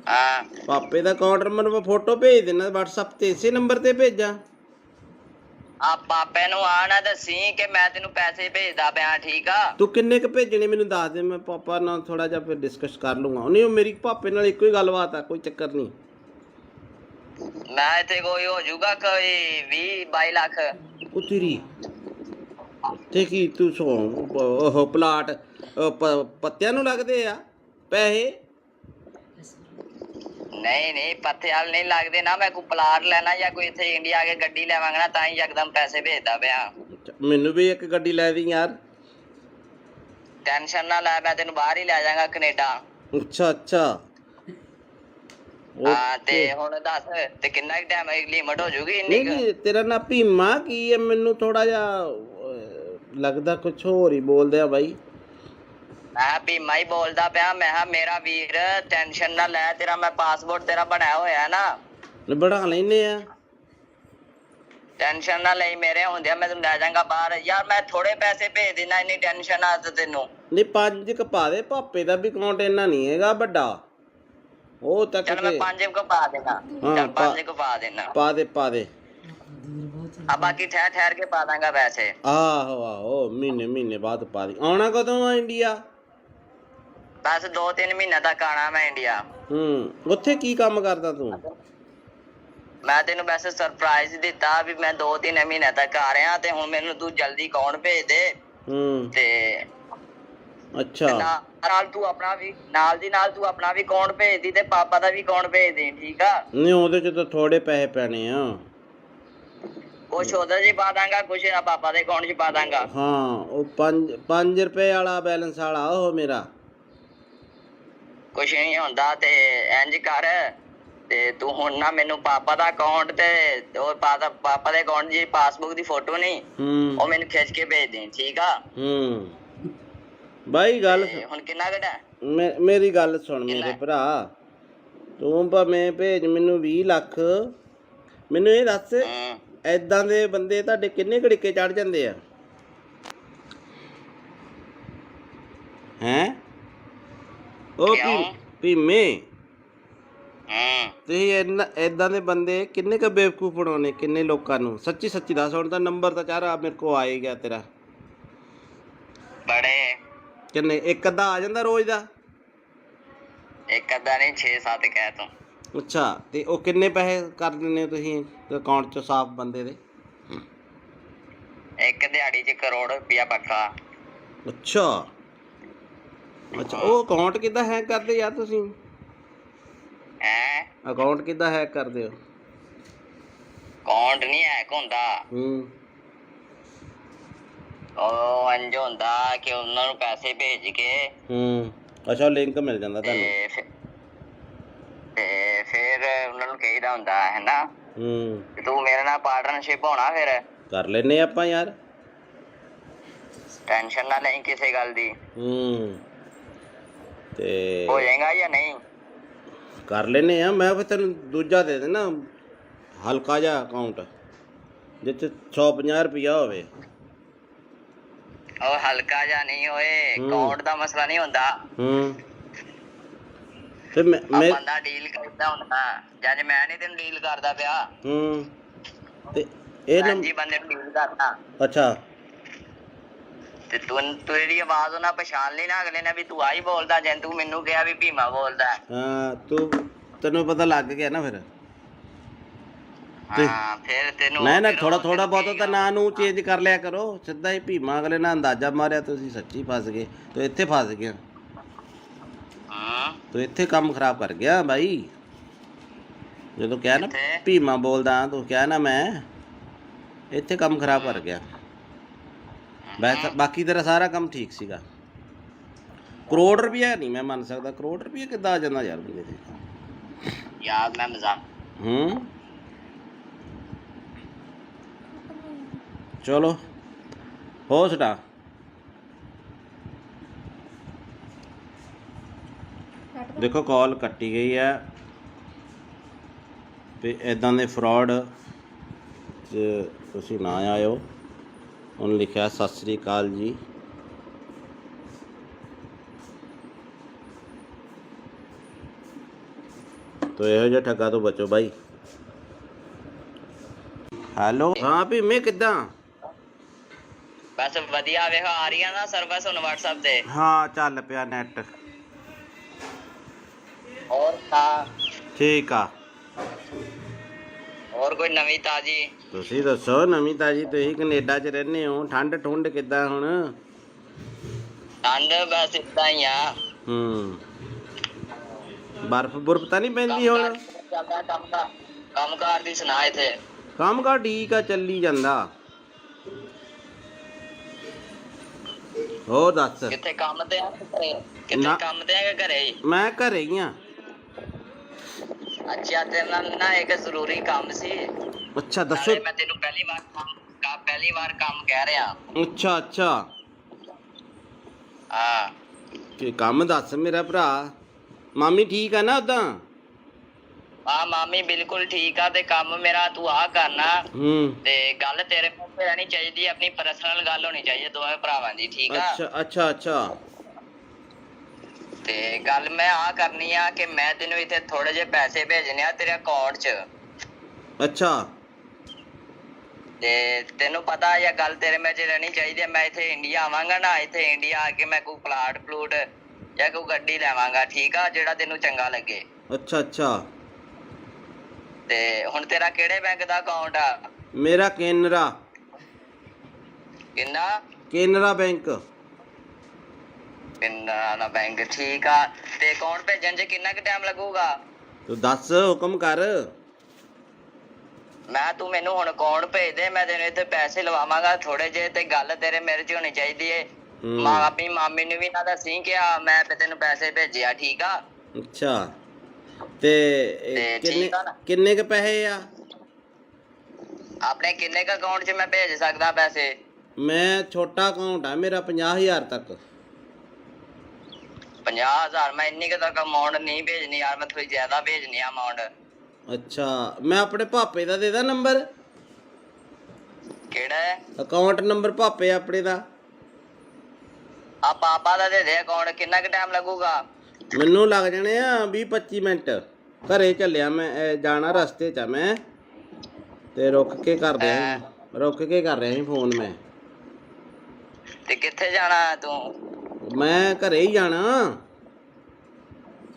ਹਾਂ ਪਾਪੇ ਦਾ ਅਕਾਊਂਟ ਨੰਬਰ ਮੈਂ ਫੋਟੋ ਭੇਜ ਦੇਣਾ WhatsApp ਤੇ, ਇਸੇ ਨੰਬਰ ਤੇ ਭੇਜਾਂ? ਆ ਪਾਪੇ ਨੂੰ ਆ ਨਾ ਦੱਸੀ ਕਿ ਮੈਂ ਤੈਨੂੰ ਪੈਸੇ ਭੇਜਦਾ ਪਿਆ, ਠੀਕ ਆ? ਤੂੰ ਕਿੰਨੇ ਕ ਭੇਜਣੇ ਮੈਨੂੰ ਦੱਸ ਦੇ, ਮੈਂ ਪਾਪਾ ਨਾਲ ਥੋੜਾ ਜਿਹਾ ਫਿਰ ਡਿਸਕਸ ਕਰ ਲੂੰਗਾ। ਨਹੀਂ ਮੇਰੀ ਪਾਪੇ ਨਾਲ ਇੱਕੋ ਹੀ ਗੱਲਬਾਤ ਆ, ਕੋਈ ਚੱਕਰ ਨਹੀਂ। ਮੈਂ ਇੱਥੇ ਕੋਈ ਹੋ ਜਾਊਗਾ ਕੋਈ 20-22 ਲੱਖ। ਉਹ ਤੇਰੀ ਤੇ ਕੀ ਤੂੰ ਉਹ ਪਲਾਟ ਪੱਤਿਆਂ ਨੂੰ ਲੱਗਦੇ ਆ ਪੈਸੇ? ਨਹੀਂ ਪੱਥੇ ਵਾਲ ਨਹੀਂ ਲੱਗਦੇ ਨਾ। ਮੈਂ ਕੋਈ ਪਲਾਟ ਲੈਣਾ ਜਾਂ ਕੋਈ ਇੱਥੇ ਇੰਡੀਆ ਆ ਕੇ ਗੱਡੀ ਲੈਵਾਂਗਾ ਨਾ, ਤਾਂ ਹੀ ਯਕਦਮ ਪੈਸੇ ਭੇਜਦਾ ਪਿਆ। ਮੈਨੂੰ ਵੀ ਇੱਕ ਗੱਡੀ ਲੈ ਦੀ ਯਾਰ। ਟੈਨਸ਼ਨ ਨਾ ਲੈ, ਮੈਂ ਤੈਨੂੰ ਬਾਹਰ ਹੀ ਲੈ ਜਾਵਾਂਗਾ ਕੈਨੇਡਾ। ਅੱਛਾ ਅੱਛਾ ਹਾਂ ਤੇ ਹੁਣ ਦੱਸ ਤੇ ਕਿੰਨਾ ਕੁ ਟਾਈਮ ਲਿਮਟ ਹੋ ਜੂਗੀ ਇੰਨੀ? ਨਹੀਂ ਤੇਰਾ ਨਾਂ ਭੀਮਾ ਕੀ ਹੈ? ਮੈਨੂੰ ਥੋੜਾ ਜਿਹਾ ਲੱਗਦਾ ਕੁਛ ਹੋਰ ਹੀ ਬੋਲਦੇ ਆ ਬਾਈ। ਮੈਂ ਭੀਮਾ ਹੀ ਬੋਲਦਾ ਪਿਆ। ਮੈਂ ਕਿਹਾ ਮੇਰਾ ਵੀਰ ਟੈਨਸ਼ਨ ਨਾ ਲੈ, ਤੇਰਾ ਮੈਂ ਪਾਸਪੋਰਟ ਤੇਰਾ ਬਣਾਇਆ ਹੋਇਆ ਨਾ। ਬਣਾ ਲੈਨੇ ਆ। ਟੈਨਸ਼ਨ ਨਾ ਲਈ, ਮੇਰੇ ਹੁੰਦਿਆਂ ਮੈਂ ਤੈਨੂੰ ਲੈ ਜਾਵਾਂਗਾ ਬਾਹਰ। ਯਾਰ ਮੈਂ ਥੋੜੇ ਪੈਸੇ ਭੇਜ ਦੇਣਾ, ਇੰਨੀ ਟੈਨਸ਼ਨ ਆ ਤੈਨੂੰ? ਨਹੀਂ 5 ਕ ਪਾ ਦੇ, ਭਾਪੇ ਦਾ ਵੀ ਅਕਾਊਂਟ ਇੰਨਾ ਨਹੀਂ ਹੈਗਾ ਵੱਡਾ। ਉਹ ਤੱਕ ਚੱਲ ਮੈਂ 5 ਕੁ ਪਾ ਦੇਣਾ। ਚੱਲ 5 ਕੁ ਪਾ ਦੇਣਾ। ਪਾ ਦੇ ਆ ਬਾਕੀ ਠਹਿਰ ਕੇ ਪਾ ਦਾਂਗਾ ਪੈਸੇ। ਆਹੋ ਮਹੀਨੇ ਬਾਅਦ ਪਾ ਦੀ। ਆਉਣਾ ਕਦੋਂ ਆ ਇੰਡੀਆ? ਬਸ 2-3 ਮਹੀਨੇ ਤੱਕ ਆਣਾ ਮੈਂ ਇੰਡੀਆ। ਉੱਥੇ ਕੀ ਕੰਮ ਕਰਦਾ ਤੂੰ? ਮੈਂ ਤੈਨੂੰ ਵੈਸੇ ਸਰਪ੍ਰਾਈਜ਼ ਦਿੱਤਾ ਵੀ ਮੈਂ 2-3 ਮਹੀਨੇ ਤੱਕ ਆ ਰਿਹਾ, ਤੇ ਹੁਣ ਮੈਨੂੰ ਤੂੰ ਜਲਦੀ ਅਕਾਊਂਟ ਭੇਜ ਦੇ। ਤੇ ਅੱਛਾ ਤੇ ਨਾਲ ਤੂੰ ਆਪਣਾ ਵੀ ਨਾਲ ਦੀ ਨਾਲ ਤੂੰ ਆਪਣਾ ਵੀ ਅਕਾਊਂਟ ਭੇਜ ਦੀ ਤੇ ਪਾਪਾ ਦਾ ਵੀ ਅਕਾਊਂਟ ਭੇਜ ਦੇ, ਠੀਕ ਆ। ਨਹੀਂ ਉਹਦੇ ਚ ਤਾਂ ਥੋੜੇ ਪੈਸੇ ਪੈਣੇ ਆ। ਕੁਛ ਉਹਦੇ 'ਚ ਪਾ ਦਾਂਗਾ, ਕੁਛ ਪਾਪਾ ਦੇ ਅਕਾਊਂਟ 'ਚ ਪਾ ਦਾਂਗਾ। ਹਾਂ ਉਹ 5 ਰੁਪਏ ਵਾਲਾ ਬੈਲੈਂਸ ਵਾਲਾ ਉਹ ਮੇਰਾ। ਕੁਛ ਨਹੀਂ ਹੁੰਦਾ ਤੇ ਇੰਜ ਕਰ, ਤੇ ਤੂੰ ਹੁਣ ਨਾ ਮੈਨੂੰ ਪਾਪਾ ਦਾ ਅਕਾਊਂਟ ਤੇ ਉਹ ਪਾਪਾ ਦੇ ਅਕਾਊਂਟ ਦੀ ਪਾਸਬੁੱਕ ਦੀ ਫੋਟੋ ਨਹੀਂ, ਉਹ ਮੈਨੂੰ ਖਿੱਚ ਕੇ ਭੇਜ ਦੇ, ਠੀਕ ਆ। ਬਾਈ ਗੱਲ ਹੁਣ ਕਿੰਨਾ ਘਟਾ? ਮੇਰੀ ਗੱਲ ਸੁਣ ਮੇਰੇ ਭਰਾ, ਤੂੰ ਭਾਵੇਂ ਭੇਜ ਮੈਨੂੰ 20 ਲੱਖ, ਮੈਨੂੰ ਇਹ ਦੱਸ ਏਦਾਂ ਦੇ ਬੰਦੇ ਤੁਹਾਡੇ ਕਿੰਨੇ ਘੜੀਕੇ ਚੜ ਜਾਂਦੇ ਆ ਹੈਂ? ਉਹ ਭੀਮੇ ਤੁਸੀਂ ਏਦਾਂ ਦੇ ਬੰਦੇ ਕਿੰਨੇ ਕੁ ਬੇਵਕੂਫ ਬਣਾਉਣੇ, ਕਿੰਨੇ ਲੋਕਾਂ ਨੂੰ? ਸੱਚੀ ਸੱਚੀ ਦੱਸ। ਹੁਣ ਤਾਂ ਨੰਬਰ ਤਾਂ ਚਾਰ ਮੇਰੇ ਕੋਲ ਆ ਹੀ ਗਿਆ ਤੇਰਾ। ਬੜੇ ਕਿੰਨੇ? ਇੱਕ ਅੱਧਾ ਆ ਜਾਂਦਾ ਰੋਜ਼ ਦਾ? ਇੱਕ ਅੱਧਾ ਨਹੀਂ, 6-7 ਕਹਿ ਤੂੰ। ਅੱਛਾ, ਤੇ ਉਹ ਕਿੰਨੇ ਪੈਸੇ ਕਰ ਦਿੰਦੇ ਹੋ ਤੁਸੀਂ ਅਕਾਊਂਟ 'ਚ ਸਾਫ਼ ਬੰਦੇ ਦੇ? ਇੱਕ ਦਿਹਾੜੀ 'ਚ 1 ਕਰੋੜ ਰੁਪਇਆ ਪੱਕਾ। ਅੱਛਾ ਅੱਛਾ, ਉਹ ਅਕਾਊਂਟ ਕਿੱਦਾਂ ਹੈਕ ਕਰਦੇ ਯਾਰ ਤੁਸੀਂ? ਹੈਂ? ਅਕਾਊਂਟ ਕਿੱਦਾਂ ਹੈਕ ਕਰਦੇ ਹੋ? ਅਕਾਊਂਟ ਨਹੀਂ ਹੈਕ ਹੁੰਦਾ। ਉਹ ਇੰਝ ਹੁੰਦਾ ਕਿ ਉਹਨਾਂ ਨੂੰ ਪੈਸੇ ਭੇਜ ਕੇ ਅੱਛਾ, ਲਿੰਕ ਮਿਲ ਜਾਂਦਾ ਤੁਹਾਨੂੰ? ਤੇ ਫਿਰ ਉਹਨਾਂ ਨੂੰ ਕਹੀਦਾ ਹੁੰਦਾ ਹੈ ਨਾ, ਤੂੰ ਮੇਰੇ ਨਾਲ ਪਾਰਟਨਰਸ਼ਿਪ ਹੋਣਾ, ਫਿਰ ਕਰ ਲੈਨੇ ਆਪਾਂ ਯਾਰ। ਟੈਨਸ਼ਨ ਨਾ ਲਈ ਕਿਸੇ ਗੱਲ ਦੀ। ਤੇ ਹੋ ਜਾਏਗਾ ਜਾਂ ਨਹੀਂ? ਕਰ ਲੈਨੇ ਆ। ਮੈਂ ਫਿਰ ਤੈਨੂੰ ਦੂਜਾ ਦੇ ਦੇਣਾ, ਹਲਕਾ ਜਿਹਾ ਅਕਾਊਂਟ ਜਿਹ 'ਚ 150 ਰੁਪਇਆ ਹੋਵੇ। ਉਹ ਹਲਕਾ ਜਿਹਾ ਨਹੀਂ ਹੋਏ, ਅਕਾਊਂਟ ਦਾ ਮਸਲਾ ਨਹੀਂ ਹੁੰਦਾ। ਤੇ ਬੰਦਾ ਡੀਲ ਕਰਦਾ ਹੁੰਦਾ, ਜਦ ਮੈਂ ਨਹੀਂ ਤੈਨੂੰ ਡੀਲ ਕਰਦਾ ਪਿਆ। ਤੇ ਇਹ ਜੀ ਬੰਦੇ ਨੂੰ ਡੀਲ ਕਰਦਾ। ਅੱਛਾ, ਤੇ ਤੇਰੀ ਆਵਾਜ਼ ਉਹਨਾਂ ਪਛਾਣ ਲਈ ਨਾ ਅਗਲੇ ਨੇ ਵੀ ਤੂੰ ਆਹੀ ਬੋਲਦਾ, ਜੇ ਤੂੰ ਮੈਨੂੰ ਕਿਹਾ ਵੀ ਭੀਮਾ ਬੋਲਦਾ। ਹਾਂ, ਤੈਨੂੰ ਪਤਾ ਲੱਗ ਗਿਆ ਨਾ ਫਿਰ। ਹਾਂ, ਫਿਰ ਤੈਨੂੰ ਨਾ ਥੋੜਾ ਬਹੁਤਾ ਤਾਂ ਨਾਂ ਨੂੰ ਚੇਂਜ ਕਰ ਲਿਆ ਕਰੋ। ਸਿੱਧਾ ਹੀ ਭੀਮਾ ਅਗਲੇ ਨਾਲ ਅੰਦਾਜ਼ਾ ਮਾਰਿਆ, ਤੁਸੀਂ ਸੱਚੀ ਫਸ ਗਏ। ਤੂੰ ਇੱਥੇ ਫਸ ਗਿਆ, ਤੂੰ ਇੱਥੇ ਕੰਮ ਖਰਾਬ ਕਰ ਗਿਆ ਬਾਈ। ਜਦੋਂ ਕਿਹਾ ਨਾ ਭੀਮਾ ਬੋਲਦਾ, ਤੂੰ ਕਿਹਾ ਨਾ ਮੈਂ, ਇੱਥੇ ਕੰਮ ਖਰਾਬ ਕਰ ਗਿਆ। ਬਾਕੀ ਤੇਰਾ ਸਾਰਾ ਕੰਮ ਠੀਕ ਸੀਗਾ। ਕਰੋੜ ਰੁਪਇਆ ਨਹੀਂ ਮੈਂ ਮੰਨ ਸਕਦਾ। ਕਰੋੜ ਰੁਪਇਆ ਕਿੱਦਾਂ ਆ ਜਾਂਦਾ ਯਾਰ ਬੰਦੇ ਤੇ? ਯਾਰ ਮੈਂ ਮਜ਼ਾਕ। ਚਲੋ ਹੋ ਸੁਣਾ। ਦੇਖੋ ਕਾਲ ਕੱਟੀ ਗਈ ਹੈ ਤੇ ਇੱਦਾਂ ਦੇ ਫਰਾਡ 'ਚ ਤੁਸੀਂ ਨਾ ਆਇਓ। ਉਹਨੇ ਲਿਖਿਆ ਸਤਿ ਸ੍ਰੀ ਅਕਾਲ ਜੀ। ਤੋ ਇਹੋ ਜਿਹਾ ਠੱਗਾ ਤੋਂ ਬਚੋ ਬਾਈ। ਹੈਲੋ, ਹਾਂ ਭੀਮੇ ਕਿੱਦਾਂ? ਬਸ ਵਧੀਆ। ਵੇਖ ਆ ਰਹੀ ਆ ਨਾ ਸਰਵਿਸ ਹੁਣ WhatsApp ਤੇ? ਹਾਂ, ਚੱਲ ਪਿਆ ਨੈਟ। ਹੋਰ ਤਾਂ ਠੀਕ ਆ। ਹੋਰ ਕੋਈ ਨਵੀਂ ਤਾਜੀ? ਤੁਸੀਂ ਦੱਸੋ ਨਵੀਂ ਤਾਜੀ। ਤੁਸੀਂ ਕੈਨੇਡਾ 'ਚ ਰਹਿੰਦੇ ਹੋ, ਠੰਡ ਠੁੰਡ ਕਿੱਦਾਂ ਹੁਣ? ਠੰਡ ਬਸ ਏਦਾਂ ਹੀ ਆ। ਬਰਫ਼ ਬੁਰਫ਼ ਤਾਂ ਨਹੀਂ ਪੈਂਦੀ ਹੁਣ? ਕੰਮ ਕਾਰ ਦੀ ਸੁਣਾ। ਇੱਥੇ ਕੰਮ ਕਾਰ ਠੀਕ ਆ, ਚੱਲੀ ਜਾਂਦਾ। ਹੋਰ ਦੱਸ। ਕਿੱਥੇ ਕੰਮ ਤੇ ਆ? ਕਿੱਥੇ ਕੰਮ ਤੇ ਆ ਕਿ ਘਰੇ ਹੀ? ਮੈਂ ਘਰੇ ਹੀ ਆ। ਅੱਛਾ, ਤੇਰੇ ਨਾਲ ਨਾ ਇੱਕ ਜ਼ਰੂਰੀ ਕੰਮ ਸੀ। ਅੱਛਾ ਦੱਸੋ। ਮੈਂ ਤੈਨੂੰ ਪਹਿਲੀ ਵਾਰ ਕੰਮ ਕਹਿ ਰਿਹਾ। ਅੱਛਾ ਅੱਛਾ, ਹਾਂ, ਤੇ ਕੰਮ ਦੱਸ ਮੇਰਾ ਭਰਾ। ਮਾਮੀ ਠੀਕ ਆ ਨਾ ਉਦਾਂ? ਹਾਂ, ਮਾਮੀ ਬਿਲਕੁਲ ਠੀਕ ਆ। ਤੇ ਕੰਮ ਮੇਰਾ ਤੂੰ ਆ ਕਰਨਾ। ਤੇ ਗੱਲ ਤੇਰੇ ਮੂੰਹ ਤੇ ਰਹਿਣੀ ਚਾਹੀਦੀ, ਆਪਣੀ ਪਰਸਨਲ ਗੱਲ ਹੋਣੀ ਚਾਹੀਦੀ ਦੋਵੇਂ ਭਰਾਵਾਂ ਦੀ, ਠੀਕ ਆ? ਅੱਛਾ ਅੱਛਾ ਅੱਛਾ। ਤੇ ਗੱਲ ਮੈਂ ਆ ਕਰਨੀ ਆ ਕਿ ਮੈਂ ਤੈਨੂੰ ਇੱਥੇ ਥੋੜੇ ਜਿਹੇ ਪੈਸੇ ਭੇਜਣੇ ਆ ਤੇਰੇ ਅਕਾਊਂਟ 'ਚ। ਅੱਛਾ, ਤੇ ਤੈਨੂੰ ਪਤਾ ਇਹ ਗੱਲ ਤੇਰੇ ਵਿੱਚ ਰਹਿਣੀ ਚਾਹੀਦੀ ਹੈ। ਮੈਂ ਇੱਥੇ ਇੰਡੀਆ ਆਵਾਂਗਾ ਨਾ, ਇੱਥੇ ਇੰਡੀਆ ਆ ਕੇ ਮੈਂ ਕੋਈ ਪਲਾਟ ਪਲੂਟ ਜਾਂ ਕੋਈ ਗੱਡੀ ਲੈਵਾਂਗਾ, ਠੀਕ ਆ, ਜਿਹੜਾ ਤੈਨੂੰ ਚੰਗਾ ਲੱਗੇ। ਅੱਛਾ ਅੱਛਾ। ਤੇ ਹੁਣ ਤੇਰਾ ਕਿਹੜੇ ਬੈਂਕ ਦਾ ਅਕਾਊਂਟ ਆ? ਮੇਰਾ ਕੇਨਰਾ। ਕਿੰਨਾ? ਕੇਨਰਾ ਬੈਂਕ। ਪਿੰਡਾਂ ਵਾਲਾ ਬੈਂਕ ਠੀਕ ਆ। ਤੇ ਅਕਾਊਂਟ ਭੇਜਣ 'ਚ ਕਿੰਨਾ ਕੁ ਟਾਈਮ ਲੱਗੂਗਾ? ਤੂੰ ਦੱਸ ਹੁਕਮ ਕਰ। ਮੈਂ ਤੂੰ ਮੈਨੂੰ ਹੁਣ ਅਕਾਊਂਟ ਭੇਜ ਦੇ, ਮੈਂ ਤੈਨੂੰ ਇੱਥੇ ਪੈਸੇ ਲਵਾਵਾਂਗਾ ਥੋੜੇ ਜਿਹੇ, ਤੇ ਗੱਲ ਤੇਰੇ ਮੇਰੇ 'ਚ ਹੋਣੀ ਚਾਹੀਦੀ ਏ। ਆਪਣੀ ਮਾਮੀ ਨੂੰ ਵੀ ਨਾ ਦੱਸੀ ਕਿ ਮੈਂ ਤੈਨੂੰ ਪੈਸੇ ਭੇਜਿਆ, ਠੀਕ ਆ? ਅੱਛਾ ਤੇ ਠੀਕ ਆ ਨਾ? ਕਿੰਨੇ ਕ ਪੈਸੇ ਆ? ਆਪਣੇ ਕਿੰਨੇ ਕੁ ਅਕਾਊਂਟ 'ਚ ਮੈਂ ਭੇਜ ਸਕਦਾ ਪੈਸੇ? ਮੈਂ ਛੋਟਾ ਅਕਾਊਂਟ ਆ ਮੇਰਾ 50,000 ਤੱਕ। 50,000? ਮੈਂ ਇੰਨੀ ਕੁ ਤੱਕ ਅਮਾਊਂਟ ਨਹੀਂ ਭੇਜਣੀ ਯਾਰ, ਮੈਂ ਥੋੜੀ ਜ਼ਿਆਦਾ ਭੇਜਣੀ ਆ ਅਮਾਊਂਟ। ਅੱਛਾ ਮੈਂ ਆਪਣੇ ਪਾਪੇ ਦਾ ਦੇ ਦਾਂ ਨੰਬਰ? ਕਿਹੜਾ ਅਕਾਊਂਟ ਨੰਬਰ ਪਾਪੇ ਆਪਣੇ ਦਾ? ਆ ਪਾਪਾ ਦਾ ਦੇ ਦੇ ਅਕਾਊਂਟ। ਕਿੰਨਾ ਕੁ ਟਾਈਮ ਲੱਗੂਗਾ? ਮੈਨੂੰ ਲੱਗ ਜਾਣੇ ਆ 20-25 ਮਿੰਟ। ਘਰੇ ਚੱਲਿਆ ਮੈਂ, ਜਾਣਾ ਰਸਤੇ 'ਚ ਆ ਮੈਂ, ਤੇ ਰੁਕ ਕੇ ਕਰ ਰਿਹਾ ਸੀ ਫੋਨ ਮੈਂ। ਤੇ ਕਿੱਥੇ ਜਾਣਾ ਤੂੰ? ਮੈਂ ਘਰੇ ਹੀ ਜਾਣਾ।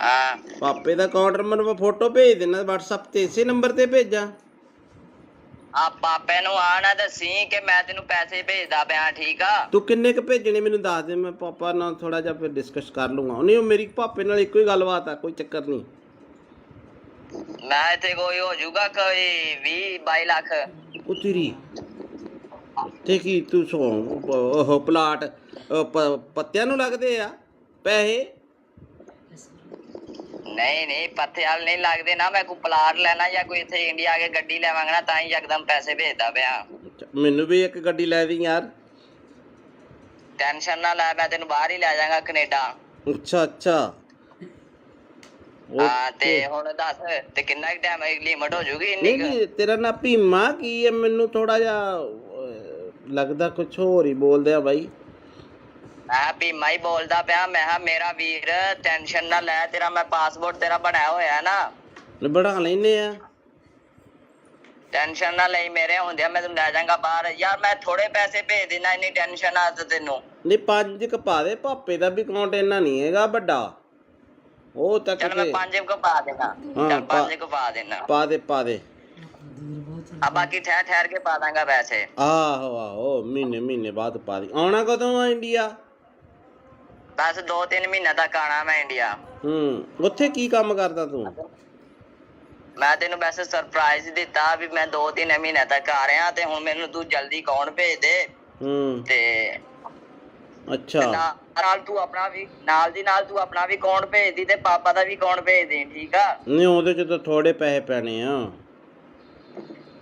ਹਾਂ ਪਾਪੇ ਦਾ ਅਕਾਊਂਟ ਨੰਬਰ ਮੈਂ ਫੋਟੋ ਭੇਜ ਦੇਣਾ WhatsApp ਤੇ, ਇਸੇ ਨੰਬਰ ਤੇ ਭੇਜਾਂ? ਆ ਪਾਪੇ ਨੂੰ ਆ ਨਾ ਦੱਸੀ ਕਿ ਮੈਂ ਤੈਨੂੰ ਪੈਸੇ ਭੇਜਦਾ ਪਿਆ, ਠੀਕ ਆ? ਤੂੰ ਕਿੰਨੇ ਕ ਭੇਜਣੇ ਮੈਨੂੰ ਦੱਸ ਦੇ, ਮੈਂ ਪਾਪਾ ਨਾਲ ਥੋੜਾ ਜਿਹਾ ਫਿਰ ਡਿਸਕਸ ਕਰ ਲੂੰਗਾ। ਨਹੀਂ, ਉਹ ਮੇਰੀ ਪਾਪੇ ਨਾਲ ਇੱਕੋ ਹੀ ਗੱਲਬਾਤ ਆ, ਕੋਈ ਚੱਕਰ ਨਹੀਂ। ਮੈਂ ਇੱਥੇ ਕੋਈ ਹੋ ਜਾਊਗਾ ਕੋਈ 20-22 ਲੱਖ। ਉਹ ਤੇਰੀ ਤੇ ਕੀ ਤੂੰ ਉਹ ਪਲਾਟ ਪੱਤਿਆਂ ਨੂੰ ਲੱਗਦੇ ਆ ਪੈਸੇ? ਨਹੀਂ ਪੱਥੇ ਵਾਲ ਨਹੀਂ ਲੱਗਦੇ ਨਾ। ਮੈਂ ਕੋਈ ਪਲਾਟ ਲੈਣਾ ਜਾਂ ਕੋਈ ਇੱਥੇ ਇੰਡੀਆ ਆ ਕੇ ਗੱਡੀ ਲੈਵਾਂਗਾ ਨਾ, ਤਾਂ ਹੀ ਯਕਦਮ ਪੈਸੇ ਭੇਜਦਾ ਪਿਆ। ਮੈਨੂੰ ਵੀ ਇੱਕ ਗੱਡੀ ਲੈ ਦੀ ਯਾਰ। ਟੈਨਸ਼ਨ ਨਾ ਲੈ, ਮੈਂ ਤੈਨੂੰ ਬਾਹਰ ਹੀ ਲੈ ਜਾਵਾਂਗਾ, ਕੈਨੇਡਾ। ਅੱਛਾ ਹਾਂ ਤੇ ਹੁਣ ਦੱਸ, ਤੇ ਕਿੰਨਾ ਕੁ ਟਾਈਮ ਲਿਮਟ ਹੋ ਜੂਗੀ ਇੰਨੀ? ਨਹੀਂ ਤੇਰਾ ਨਾ ਭੀਮਾ ਕੀ ਹੈ? ਮੈਨੂੰ ਥੋੜਾ ਜਿਹਾ ਲੱਗਦਾ ਕੁਛ ਹੋਰ ਹੀ ਬੋਲਦੇ ਆ ਬਾਈ। ਮੈਂ ਭੀਮਾ ਹੀ ਬੋਲਦਾ ਪਿਆ। ਮੈਂ ਕਿਹਾ ਮੇਰਾ ਵੀਰ ਟੈਨਸ਼ਨ ਨਾ ਲੈ, ਤੇਰਾ ਮੈਂ ਪਾਸਪੋਰਟ ਤੇਰਾ ਬਣਾਇਆ ਹੋਇਆ ਨਾ। ਬਣਾ ਲੈਨੇ ਆ। ਟੈਨਸ਼ਨ ਨਾ ਲਈ, ਮੇਰੇ ਹੁੰਦਿਆਂ ਮੈਂ ਤੈਨੂੰ ਲੈ ਜਾਵਾਂਗਾ ਬਾਹਰ। ਯਾਰ ਮੈਂ ਥੋੜੇ ਪੈਸੇ ਭੇਜ ਦੇਣਾ, ਇੰਨੀ ਟੈਨਸ਼ਨ ਆ ਤੈਨੂੰ? ਨਹੀਂ 5 ਕ ਪਾ ਦੇ, ਪਾਪੇ ਦਾ ਵੀ ਅਕਾਊਂਟ ਇੰਨਾ ਨਹੀਂ ਹੈਗਾ ਵੱਡਾ। ਉਹ ਤੱਕ ਚੱਲ ਮੈਂ 5 ਕੁ ਪਾ ਦੇਣਾ। ਚੱਲ 5 ਕੁ ਪਾ ਦੇਣਾ। ਪਾ ਦੇ ਆ ਬਾਕੀ ਠਹਿਰ ਕੇ ਪਾ ਦਾਂਗਾ ਪੈਸੇ। ਆਹੋ ਮਹੀਨੇ ਬਾਅਦ ਪਾ ਦੀ। ਆਉਣਾ ਕਦੋਂ ਆ ਇੰਡੀਆ? ਬਸ 2-3 ਮਹੀਨੇ ਤੱਕ ਆਣਾ ਮੈਂ ਇੰਡੀਆ। ਉੱਥੇ ਕੀ ਕੰਮ ਕਰਦਾ ਤੂੰ? ਮੈਂ ਤੈਨੂੰ ਵੈਸੇ ਸਰਪ੍ਰਾਈਜ਼ ਦਿੱਤਾ ਵੀ ਮੈਂ 2-3 ਮਹੀਨੇ ਤੱਕ ਆ ਰਿਹਾ, ਤੇ ਹੁਣ ਮੈਨੂੰ ਤੂੰ ਜਲਦੀ ਅਕਾਊਂਟ ਭੇਜ ਦੇ। ਤੇ ਅੱਛਾ ਨਾਲ ਤੂੰ ਆਪਣਾ ਵੀ ਨਾਲ ਦੀ ਨਾਲ ਤੂੰ ਆਪਣਾ ਵੀ ਅਕਾਊਂਟ ਭੇਜ ਦੀ, ਤੇ ਪਾਪਾ ਦਾ ਵੀ ਅਕਾਊਂਟ ਭੇਜ ਦੇ, ਠੀਕ ਆ? ਨਹੀਂ ਉਹਦੇ ਚ ਤਾਂ ਥੋੜੇ ਪੈਸੇ ਪੈਣੇ ਆ।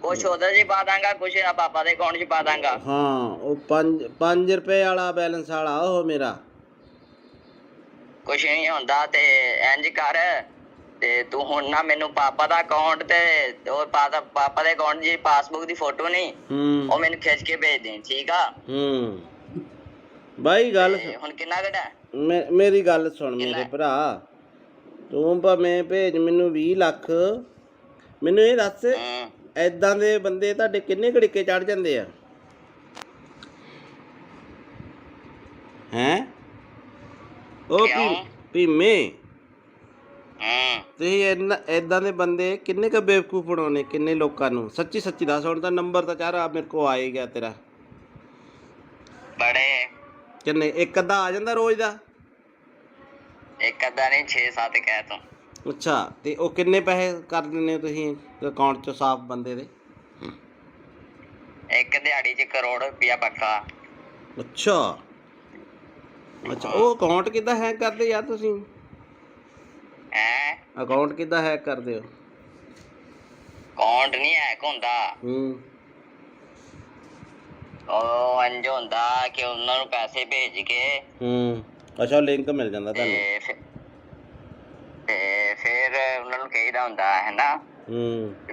ਕੁਛ ਉਹਦੇ 'ਚ ਪਾ ਦਾਂਗਾ, ਕੁਛ ਪਾਪਾ ਦੇ ਅਕਾਊਂਟ 'ਚ ਪਾ ਦਾਂਗਾ। ਹਾਂ ਉਹ 5 ਰੁਪਏ ਵਾਲਾ ਬੈਲੈਂਸ ਵਾਲਾ ਉਹ ਮੇਰਾ। ਕੁਛ ਨਹੀਂ ਹੁੰਦਾ। ਤੇ ਇੰਜ ਕਰ, ਤੇ ਤੂੰ ਹੁਣ ਨਾ ਮੈਨੂੰ ਪਾਪਾ ਦਾ ਅਕਾਊਂਟ ਤੇ ਉਹ ਪਾਪਾ ਦੇ ਅਕਾਊਂਟ ਦੀ ਪਾਸਬੁੱਕ ਦੀ ਫੋਟੋ ਨਹੀਂ, ਉਹ ਮੈਨੂੰ ਖਿੱਚ ਕੇ ਭੇਜ ਦੇ, ਠੀਕ ਆ? ਬਾਈ ਗੱਲ ਹੁਣ ਕਿੰਨਾ ਘਟਾ? ਮੇਰੀ ਗੱਲ ਸੁਣ ਮੇਰੇ ਭਰਾ, ਤੂੰ ਭਾਵੇਂ ਭੇਜ ਮੈਨੂੰ 20 ਲੱਖ। ਮੈਨੂੰ ਇਹ ਦੱਸ, ਏਦਾਂ ਦੇ ਬੰਦੇ ਤੁਹਾਡੇ ਕਿੰਨੇ ਘੜੀਕੇ ਚੜ ਜਾਂਦੇ ਆ? ਹੈਂ ਉਹ ਭੀਮੇ, ਤੁਸੀਂ ਏਦਾਂ ਦੇ ਬੰਦੇ ਕਿੰਨੇ ਕ ਬੇਵਕੂਫ ਬਣਾਉਣੇ, ਕਿੰਨੇ ਲੋਕਾਂ ਨੂੰ? ਸੱਚੀ ਦੱਸ। ਹੁਣ ਤਾਂ ਨੰਬਰ ਤਾਂ ਚਾਰਾ ਮੇਰੇ ਕੋਲ ਆ ਹੀ ਗਿਆ ਤੇਰਾ। ਬੜੇ ਕਿੰਨੇ? ਇੱਕ ਅੱਧਾ ਆ ਜਾਂਦਾ ਰੋਜ਼ ਦਾ? ਇੱਕ ਅੱਧਾ ਨਹੀਂ, 6-7 ਕਹਿ ਤੂੰ। ਅੱਛਾ ਤੇ ਉਹ ਕਿੰਨੇ ਪੈਸੇ ਕਰ ਦਿੰਦੇ ਹੋ ਤੁਸੀਂ ਅਕਾਊਂਟ 'ਚ ਸਾਫ਼ ਬੰਦੇ ਦੇ? ਇੱਕ ਦਿਹਾੜੀ 'ਚ ਕਰੋੜ ਰੁਪਇਆ ਪੱਕਾ। ਅੱਛਾ ਉਹ ਅਕਾਊਂਟ ਕਿੱਦਾਂ ਹੈਕ ਕਰਦੇ ਯਾਰ ਤੁਸੀਂ? ਅਕਾਊਂਟ ਕਿੱਦਾਂ ਹੈਕ ਕਰਦੇ ਹੋ? ਅਕਾਊਂਟ ਨਹੀਂ ਹੈਕ ਹੁੰਦਾ। ਉਹ ਇੰਝ ਹੁੰਦਾ ਕਿ ਉਹਨਾਂ ਨੂੰ ਪੈਸੇ ਭੇਜ ਕੇ ਅੱਛਾ ਲਿੰਕ ਮਿਲ ਜਾਂਦਾ ਤੁਹਾਨੂੰ, ਤੇ ਫਿਰ ਉਹਨਾਂ ਨੂੰ ਕਹੀਦਾ ਹੁੰਦਾ ਹੈ ਨਾ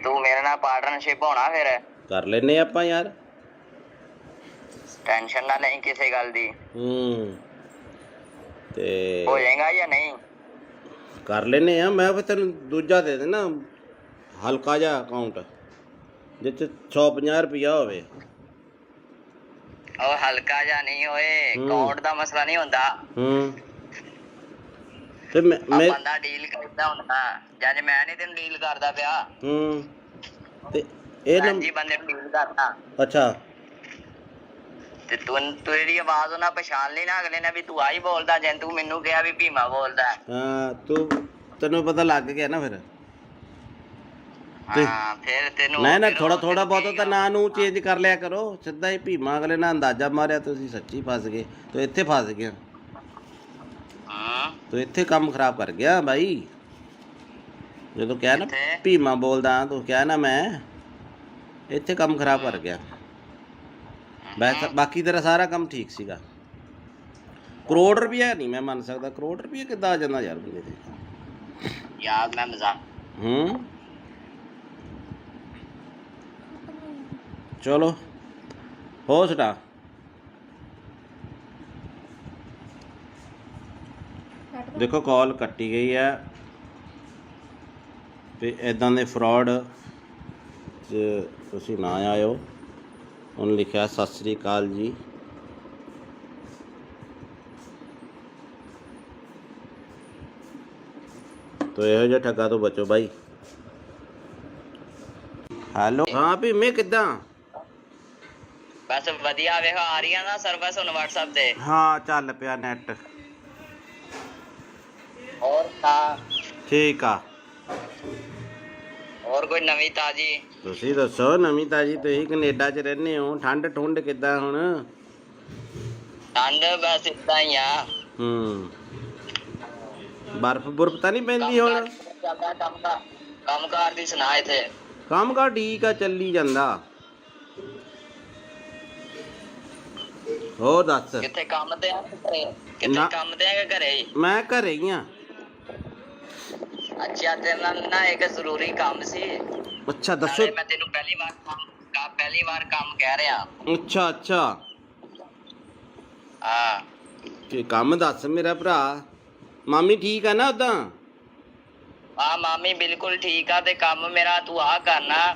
ਤੂੰ ਮੇਰੇ ਨਾਲ ਪਾਰਟਨਰਸ਼ਿਪ ਹੋਣਾ, ਫਿਰ ਕਰ ਲੈਨੇ ਆਪਾਂ ਯਾਰ। ਟੈਨਸ਼ਨ ਨਾ ਲਈ ਕਿਸੇ ਗੱਲ ਦੀ। ਤੇ ਹੋ ਜਾਏਗਾ ਜਾਂ ਨਹੀਂ? ਕਰ ਲੈਨੇ ਆ। ਮੈਂ ਫਿਰ ਤੈਨੂੰ ਦੂਜਾ ਦੇ ਦੇਣਾ ਹਲਕਾ ਜਿਹਾ ਅਕਾਊਂਟ, ਜਿੱਥੇ 150 ਰੁਪਇਆ ਹੋਵੇ। ਉਹ ਹਲਕਾ ਜਿਹਾ ਨਹੀਂ ਹੋਏ, ਅਕਾਊਂਟ ਦਾ ਮਸਲਾ ਨਹੀਂ ਹੁੰਦਾ। ਤੇ ਬੰਦਾ ਡੀਲ ਕਰਦਾ ਹੁੰਦਾ, ਜਦ ਮੈਂ ਨਹੀਂ ਤੈਨੂੰ ਡੀਲ ਕਰਦਾ ਪਿਆ। ਤੇ ਇਹ ਜੀ ਬੰਦੇ ਨੂੰ ਡੀਲ ਕਰਦਾ। ਅੱਛਾ ਤੇ ਤੇਰੀ ਆਵਾਜ਼ ਉਹਨਾਂ ਪਛਾਣ ਲਈ ਨਾ ਅਗਲੇ ਨੇ ਵੀ ਤੂੰ ਆਹੀ ਬੋਲਦਾ ਜੇ ਤੂੰ ਮੈਨੂੰ ਕਿਹਾ ਵੀ ਭੀਮਾ ਬੋਲਦਾ। ਹਾਂ ਤੈਨੂੰ ਪਤਾ ਲੱਗ ਗਿਆ ਨਾ ਫਿਰ। ਹਾਂ ਫਿਰ ਤੈਨੂੰ ਨਾ ਫਿਰ ਥੋੜਾ ਉਹ ਥੋੜਾ ਤੈਨੂੰ ਬਹੁਤ ਤਾਂ ਕਹੇਗਾ। ਨਾਂ ਨੂੰ ਚੇਂਜ ਕਰ ਲਿਆ ਕਰੋ। ਸਿੱਧਾ ਹੀ ਭੀਮਾ ਅਗਲੇ ਨੇ ਅੰਦਾਜ਼ਾ ਮਾਰਿਆ ਤੁਸੀਂ ਸੱਚੀ ਫਸ ਗਏ। ਤੂੰ ਇੱਥੇ ਫਸ ਗਿਆ। ਹਾਂ ਤੂੰ ਇੱਥੇ ਕੰਮ ਖਰਾਬ ਕਰ ਗਿਆ ਬਾਈ। ਜਦੋਂ ਕਿਹਾ ਨਾ ਕਿੱਥੇ? ਭੀਮਾ ਬੋਲਦਾ ਤੂੰ ਕਿਹਾ ਨਾ ਮੈਂ, ਇੱਥੇ ਕੰਮ ਖਰਾਬ ਕਰ ਗਿਆ। ਬਾਕੀ ਤੇਰਾ ਸਾਰਾ ਕੰਮ ਠੀਕ ਸੀਗਾ। ਕਰੋੜ ਰੁਪਇਆ ਨਹੀਂ ਮੈਂ ਮੰਨ ਸਕਦਾ। ਕਰੋੜ ਰੁਪਇਆ ਕਿੱਦਾਂ ਆ ਜਾਂਦਾ ਯਾਰ ਬੰਦੇ ਤੇ। ਯਾਰ ਮੈਂ ਮਜ਼ਾਕ ਚਲੋ ਹੋ ਸਟਾ। ਦੇਖੋ ਕਾਲ ਕੱਟੀ ਗਈ ਹੈ ਤੇ ਇਦਾਂ ਦੇ ਫਰਾਡ 'ਚ ਤੁਸੀਂ ਨਾ ਆਇਓ। ਉਹਨੇ ਲਿਖਿਆ ਸਤਿ ਸ੍ਰੀ ਅਕਾਲ ਜੀ। ਤੋ ਇਹੋ ਜਿਹਾ ਠੱਗਾ ਤੋਂ ਬਚੋ ਬਾਈ। ਹੈਲੋ ਹਾਂ ਭੀਮੇ ਕਿੱਦਾਂ? ਬਸ ਵਧੀਆ ਵੇਖ ਆ ਰਹੀਆਂ ਨਾ ਸਰਵਿਸ ਹੁਣ WhatsApp ਤੇ। ਹਾਂ ਚੱਲ ਪਿਆ ਨੈਟ। ਹੋਰ ਤਾਂ ਠੀਕ ਆ। ਹੋਰ ਕੋਈ ਨਵੀਂ ਤਾਜੀ? ਤੁਸੀਂ ਦੱਸੋ ਨਵੀਂ ਤਾਜੀ। ਤੁਸੀਂ ਕੈਨੇਡਾ 'ਚ ਰਹਿੰਦੇ ਹੋ। ਠੰਡ ਠੁੰਡ ਕਿੱਦਾਂ ਹੁਣ? ਠੰਡ ਬਸ ਇਦਾਂ ਹੀ ਆ। ਬਰਫ਼ ਬੁਰਫ਼ ਤਾਂ ਨਹੀਂ ਪੈਂਦੀ ਹੁਣ? ਕੰਮ ਕਾਰ ਦੀ ਸੁਣਾ ਇੱਥੇ। ਕੰਮ ਕਾਰ ਠੀਕ ਆ ਚੱਲੀ ਜਾਂਦਾ। ਹੋਰ ਦੱਸ। ਕਿੱਥੇ ਕੰਮ ਤੇ ਆ ਘਰੇ? ਕਿੱਥੇ ਕੰਮ ਤੇ ਆ ਕਿ ਘਰੇ ਹੀ? ਮੈਂ ਘਰੇ ਹੀ ਆ। ਅੱਛਾ ਤੇਰੇ ਨਾਲ ਨਾ ਇੱਕ ਜ਼ਰੂਰੀ ਕੰਮ ਸੀ। ਅੱਛਾ ਦੱਸੋ। ਮੈਂ ਤੈਨੂੰ ਪਹਿਲੀ ਵਾਰ ਕੰਮ ਕਹਿ ਰਿਹਾ। ਅੱਛਾ ਅੱਛਾ ਹਾਂ ਕੀ ਕੰਮ ਦੱਸ ਮੇਰਾ ਭਰਾ। ਮਾਮੀ ਠੀਕ ਆ ਨਾ ਉਦਾਂ? ਹਾਂ ਮਾਮੀ ਬਿਲਕੁਲ ਠੀਕ ਆ। ਤੇ ਕੰਮ ਮੇਰਾ ਤੂੰ ਆ ਕਰਨਾ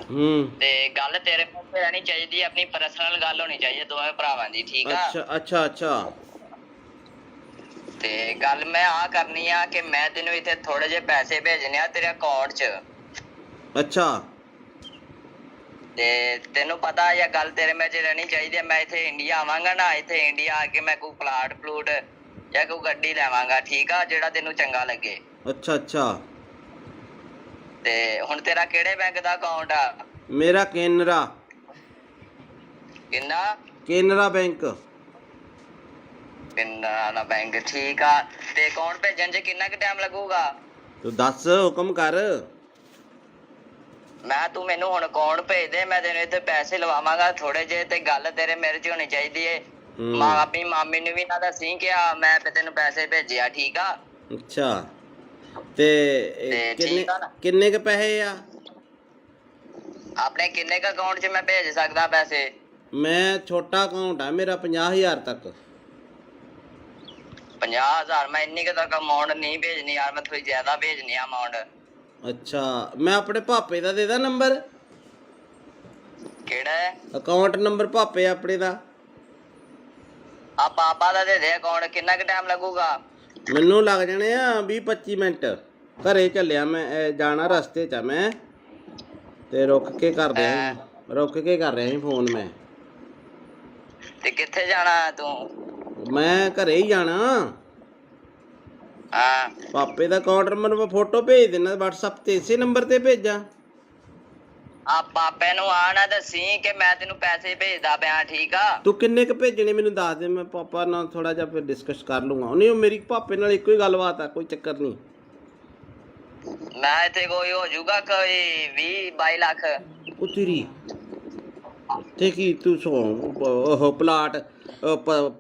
ਤੇ ਗੱਲ ਤੇਰੇ ਕੋਲ ਰਹਿਣੀ ਚਾਹੀਦੀ। ਆਪਣੀ ਪਰਸਨਲ ਗੱਲ ਹੋਣੀ ਚਾਹੀਦੀ ਦੋਵੇਂ ਭਰਾਵਾਂ ਦੀ। ਠੀਕ ਆ? ਅੱਛਾ ਅੱਛਾ ਅੱਛਾ ਤੇ ਗੱਲ ਮੈਂ ਆ ਕਰਨੀ ਆ ਕਿ ਮੈਂ ਤੈਨੂੰ ਇੱਥੇ ਥੋੜੇ ਜਿਹੇ ਪੈਸੇ ਭੇਜਣੇ ਆ ਤੇਰੇ ਅਕਾਊਂਟ 'ਚ। ਅੱਛਾ ਤੇ ਤੈਨੂੰ ਪਤਾ ਇਹ ਗੱਲ ਤੇਰੇ ਵਿੱਚ ਰਹਿਣੀ ਚਾਹੀਦੀ ਹੈ। ਮੈਂ ਇੱਥੇ ਇੰਡੀਆ ਆਵਾਂਗਾ ਨਾ, ਇੱਥੇ ਇੰਡੀਆ ਆ ਕੇ ਮੈਂ ਕੋਈ ਪਲਾਟ ਪਲੂਟ ਜਾਂ ਕੋਈ ਗੱਡੀ ਲੈਵਾਂਗਾ। ਠੀਕ ਆ? ਜਿਹੜਾ ਤੈਨੂੰ ਚੰਗਾ ਲੱਗੇ। ਅੱਛਾ ਅੱਛਾ ਤੇ ਹੁਣ ਤੇਰਾ ਕਿਹੜੇ ਬੈਂਕ ਦਾ ਅਕਾਊਂਟ ਆ? ਮੇਰਾ ਕੇਨਰਾ। ਕਿੰਨਾ? ਕੇਨਰਾ ਬੈਂਕ। ਕੇਨਰਾ ਬੈਂਕ ਠੀਕ ਆ। ਤੇ ਅਕਾਊਂਟ ਭੇਜਣ 'ਚ ਕਿੰਨਾ ਕੁ ਟਾਈਮ ਲੱਗੂਗਾ? ਤੂੰ ਦੱਸ ਹੁਕਮ ਕਰ। ਮੈਂ ਤੂੰ ਮੈਨੂੰ ਹੁਣ ਅਕਾਊਂਟ ਭੇਜ ਦੇ। ਮੈਂ ਤੈਨੂੰ ਇੱਥੇ ਪੈਸੇ ਲਵਾਵਾਂਗਾ ਥੋੜੇ ਜਿਹੇ। ਤੇ ਗੱਲ ਤੇਰੇ ਮੇਰੇ 'ਚ ਹੋਣੀ ਚਾਹੀਦੀ ਏ। ਆਪਣੀ ਮਾਮੀ ਨੂੰ ਵੀ ਨਾ ਦੱਸੀ ਕਿ ਮੈਂ ਤੈਨੂੰ ਪੈਸੇ ਭੇਜਿਆ। ਠੀਕ ਆ? ਅੱਛਾ ਤੇ ਕਿੰਨੇ ਕ ਪੈਸੇ ਆ? ਆਪਣੇ ਕਿੰਨੇ ਕ ਅਕਾਊਂਟ 'ਚ ਮੈਂ ਭੇਜ ਸਕਦਾ ਪੈਸੇ? ਮੈਂ ਛੋਟਾ ਅਕਾਊਂਟ ਆ ਮੇਰਾ 50,000 ਤੱਕ। 50,000? ਮੈਂ ਇੰਨੀ ਕੁ ਤੱਕ ਅਮਾਊਂਟ ਨਹੀਂ ਭੇਜਣੀ ਯਾਰ। ਮੈਂ ਥੋੜੀ ਜ਼ਿਆਦਾ ਭੇਜਣੀ ਆ ਅਮਾਊਂਟ। ਅੱਛਾ ਮੈਂ ਆਪਣੇ ਪਾਪੇ ਦਾ ਦੇ ਦਾਂ ਨੰਬਰ? ਕਿਹੜਾ ਹੈ ਅਕਾਊਂਟ ਨੰਬਰ? ਪਾਪੇ ਆਪਣੇ ਦਾ। ਆ ਪਾਪਾ ਦਾ ਦੇ ਦੇ ਅਕਾਊਂਟ। ਕਿੰਨਾ ਕੁ ਟਾਈਮ ਲੱਗੂਗਾ? ਮੈਨੂੰ ਲੱਗ ਜਾਣੇ ਆ 20-25 ਮਿੰਟ। ਘਰੇ ਚੱਲਿਆ ਮੈਂ। ਜਾਣਾ ਰਸਤੇ 'ਚ ਆ ਮੈਂ ਤੇ ਰੁਕ ਕੇ ਕਰ ਰਿਹਾ ਸੀ ਫੋਨ ਮੈਂ। ਤੇ ਕਿੱਥੇ ਜਾਣਾ ਤੂੰ? ਮੈਂ ਘਰੇ ਹੀ ਜਾਣਾ। ਹਾਂ ਪਾਪੇ ਦਾ ਅਕਾਊਂਟ ਨੰਬਰ ਮੈਂ ਫੋਟੋ ਭੇਜ ਦੇਣਾ WhatsApp ਤੇ। ਇਸੇ ਨੰਬਰ ਤੇ ਭੇਜਾਂ? ਆ ਪਾਪੇ ਨੂੰ ਆ ਨਾ ਦੱਸੀ ਕਿ ਮੈਂ ਤੈਨੂੰ ਪੈਸੇ ਭੇਜਦਾ ਪਿਆ। ਠੀਕ ਆ? ਤੂੰ ਕਿੰਨੇ ਕ ਭੇਜਣੇ ਮੈਨੂੰ ਦੱਸ ਦੇ। ਮੈਂ ਪਾਪਾ ਨਾਲ ਥੋੜਾ ਜਿਹਾ ਫਿਰ ਡਿਸਕਸ ਕਰ ਲੂੰਗਾ। ਨਹੀਂ ਉਹ ਮੇਰੀ ਪਾਪੇ ਨਾਲ ਇੱਕੋ ਹੀ ਗੱਲਬਾਤ ਆ। ਕੋਈ ਚੱਕਰ ਨਹੀਂ। ਮੈਂ ਇੱਥੇ ਕੋਈ ਹੋ ਜਾਊਗਾ ਕੋਈ 20-22 ਲੱਖ। ਉਹ ਤੇਰੀ ਤੇ ਕੀ ਤੂੰ ਉਹ ਪਲਾਟ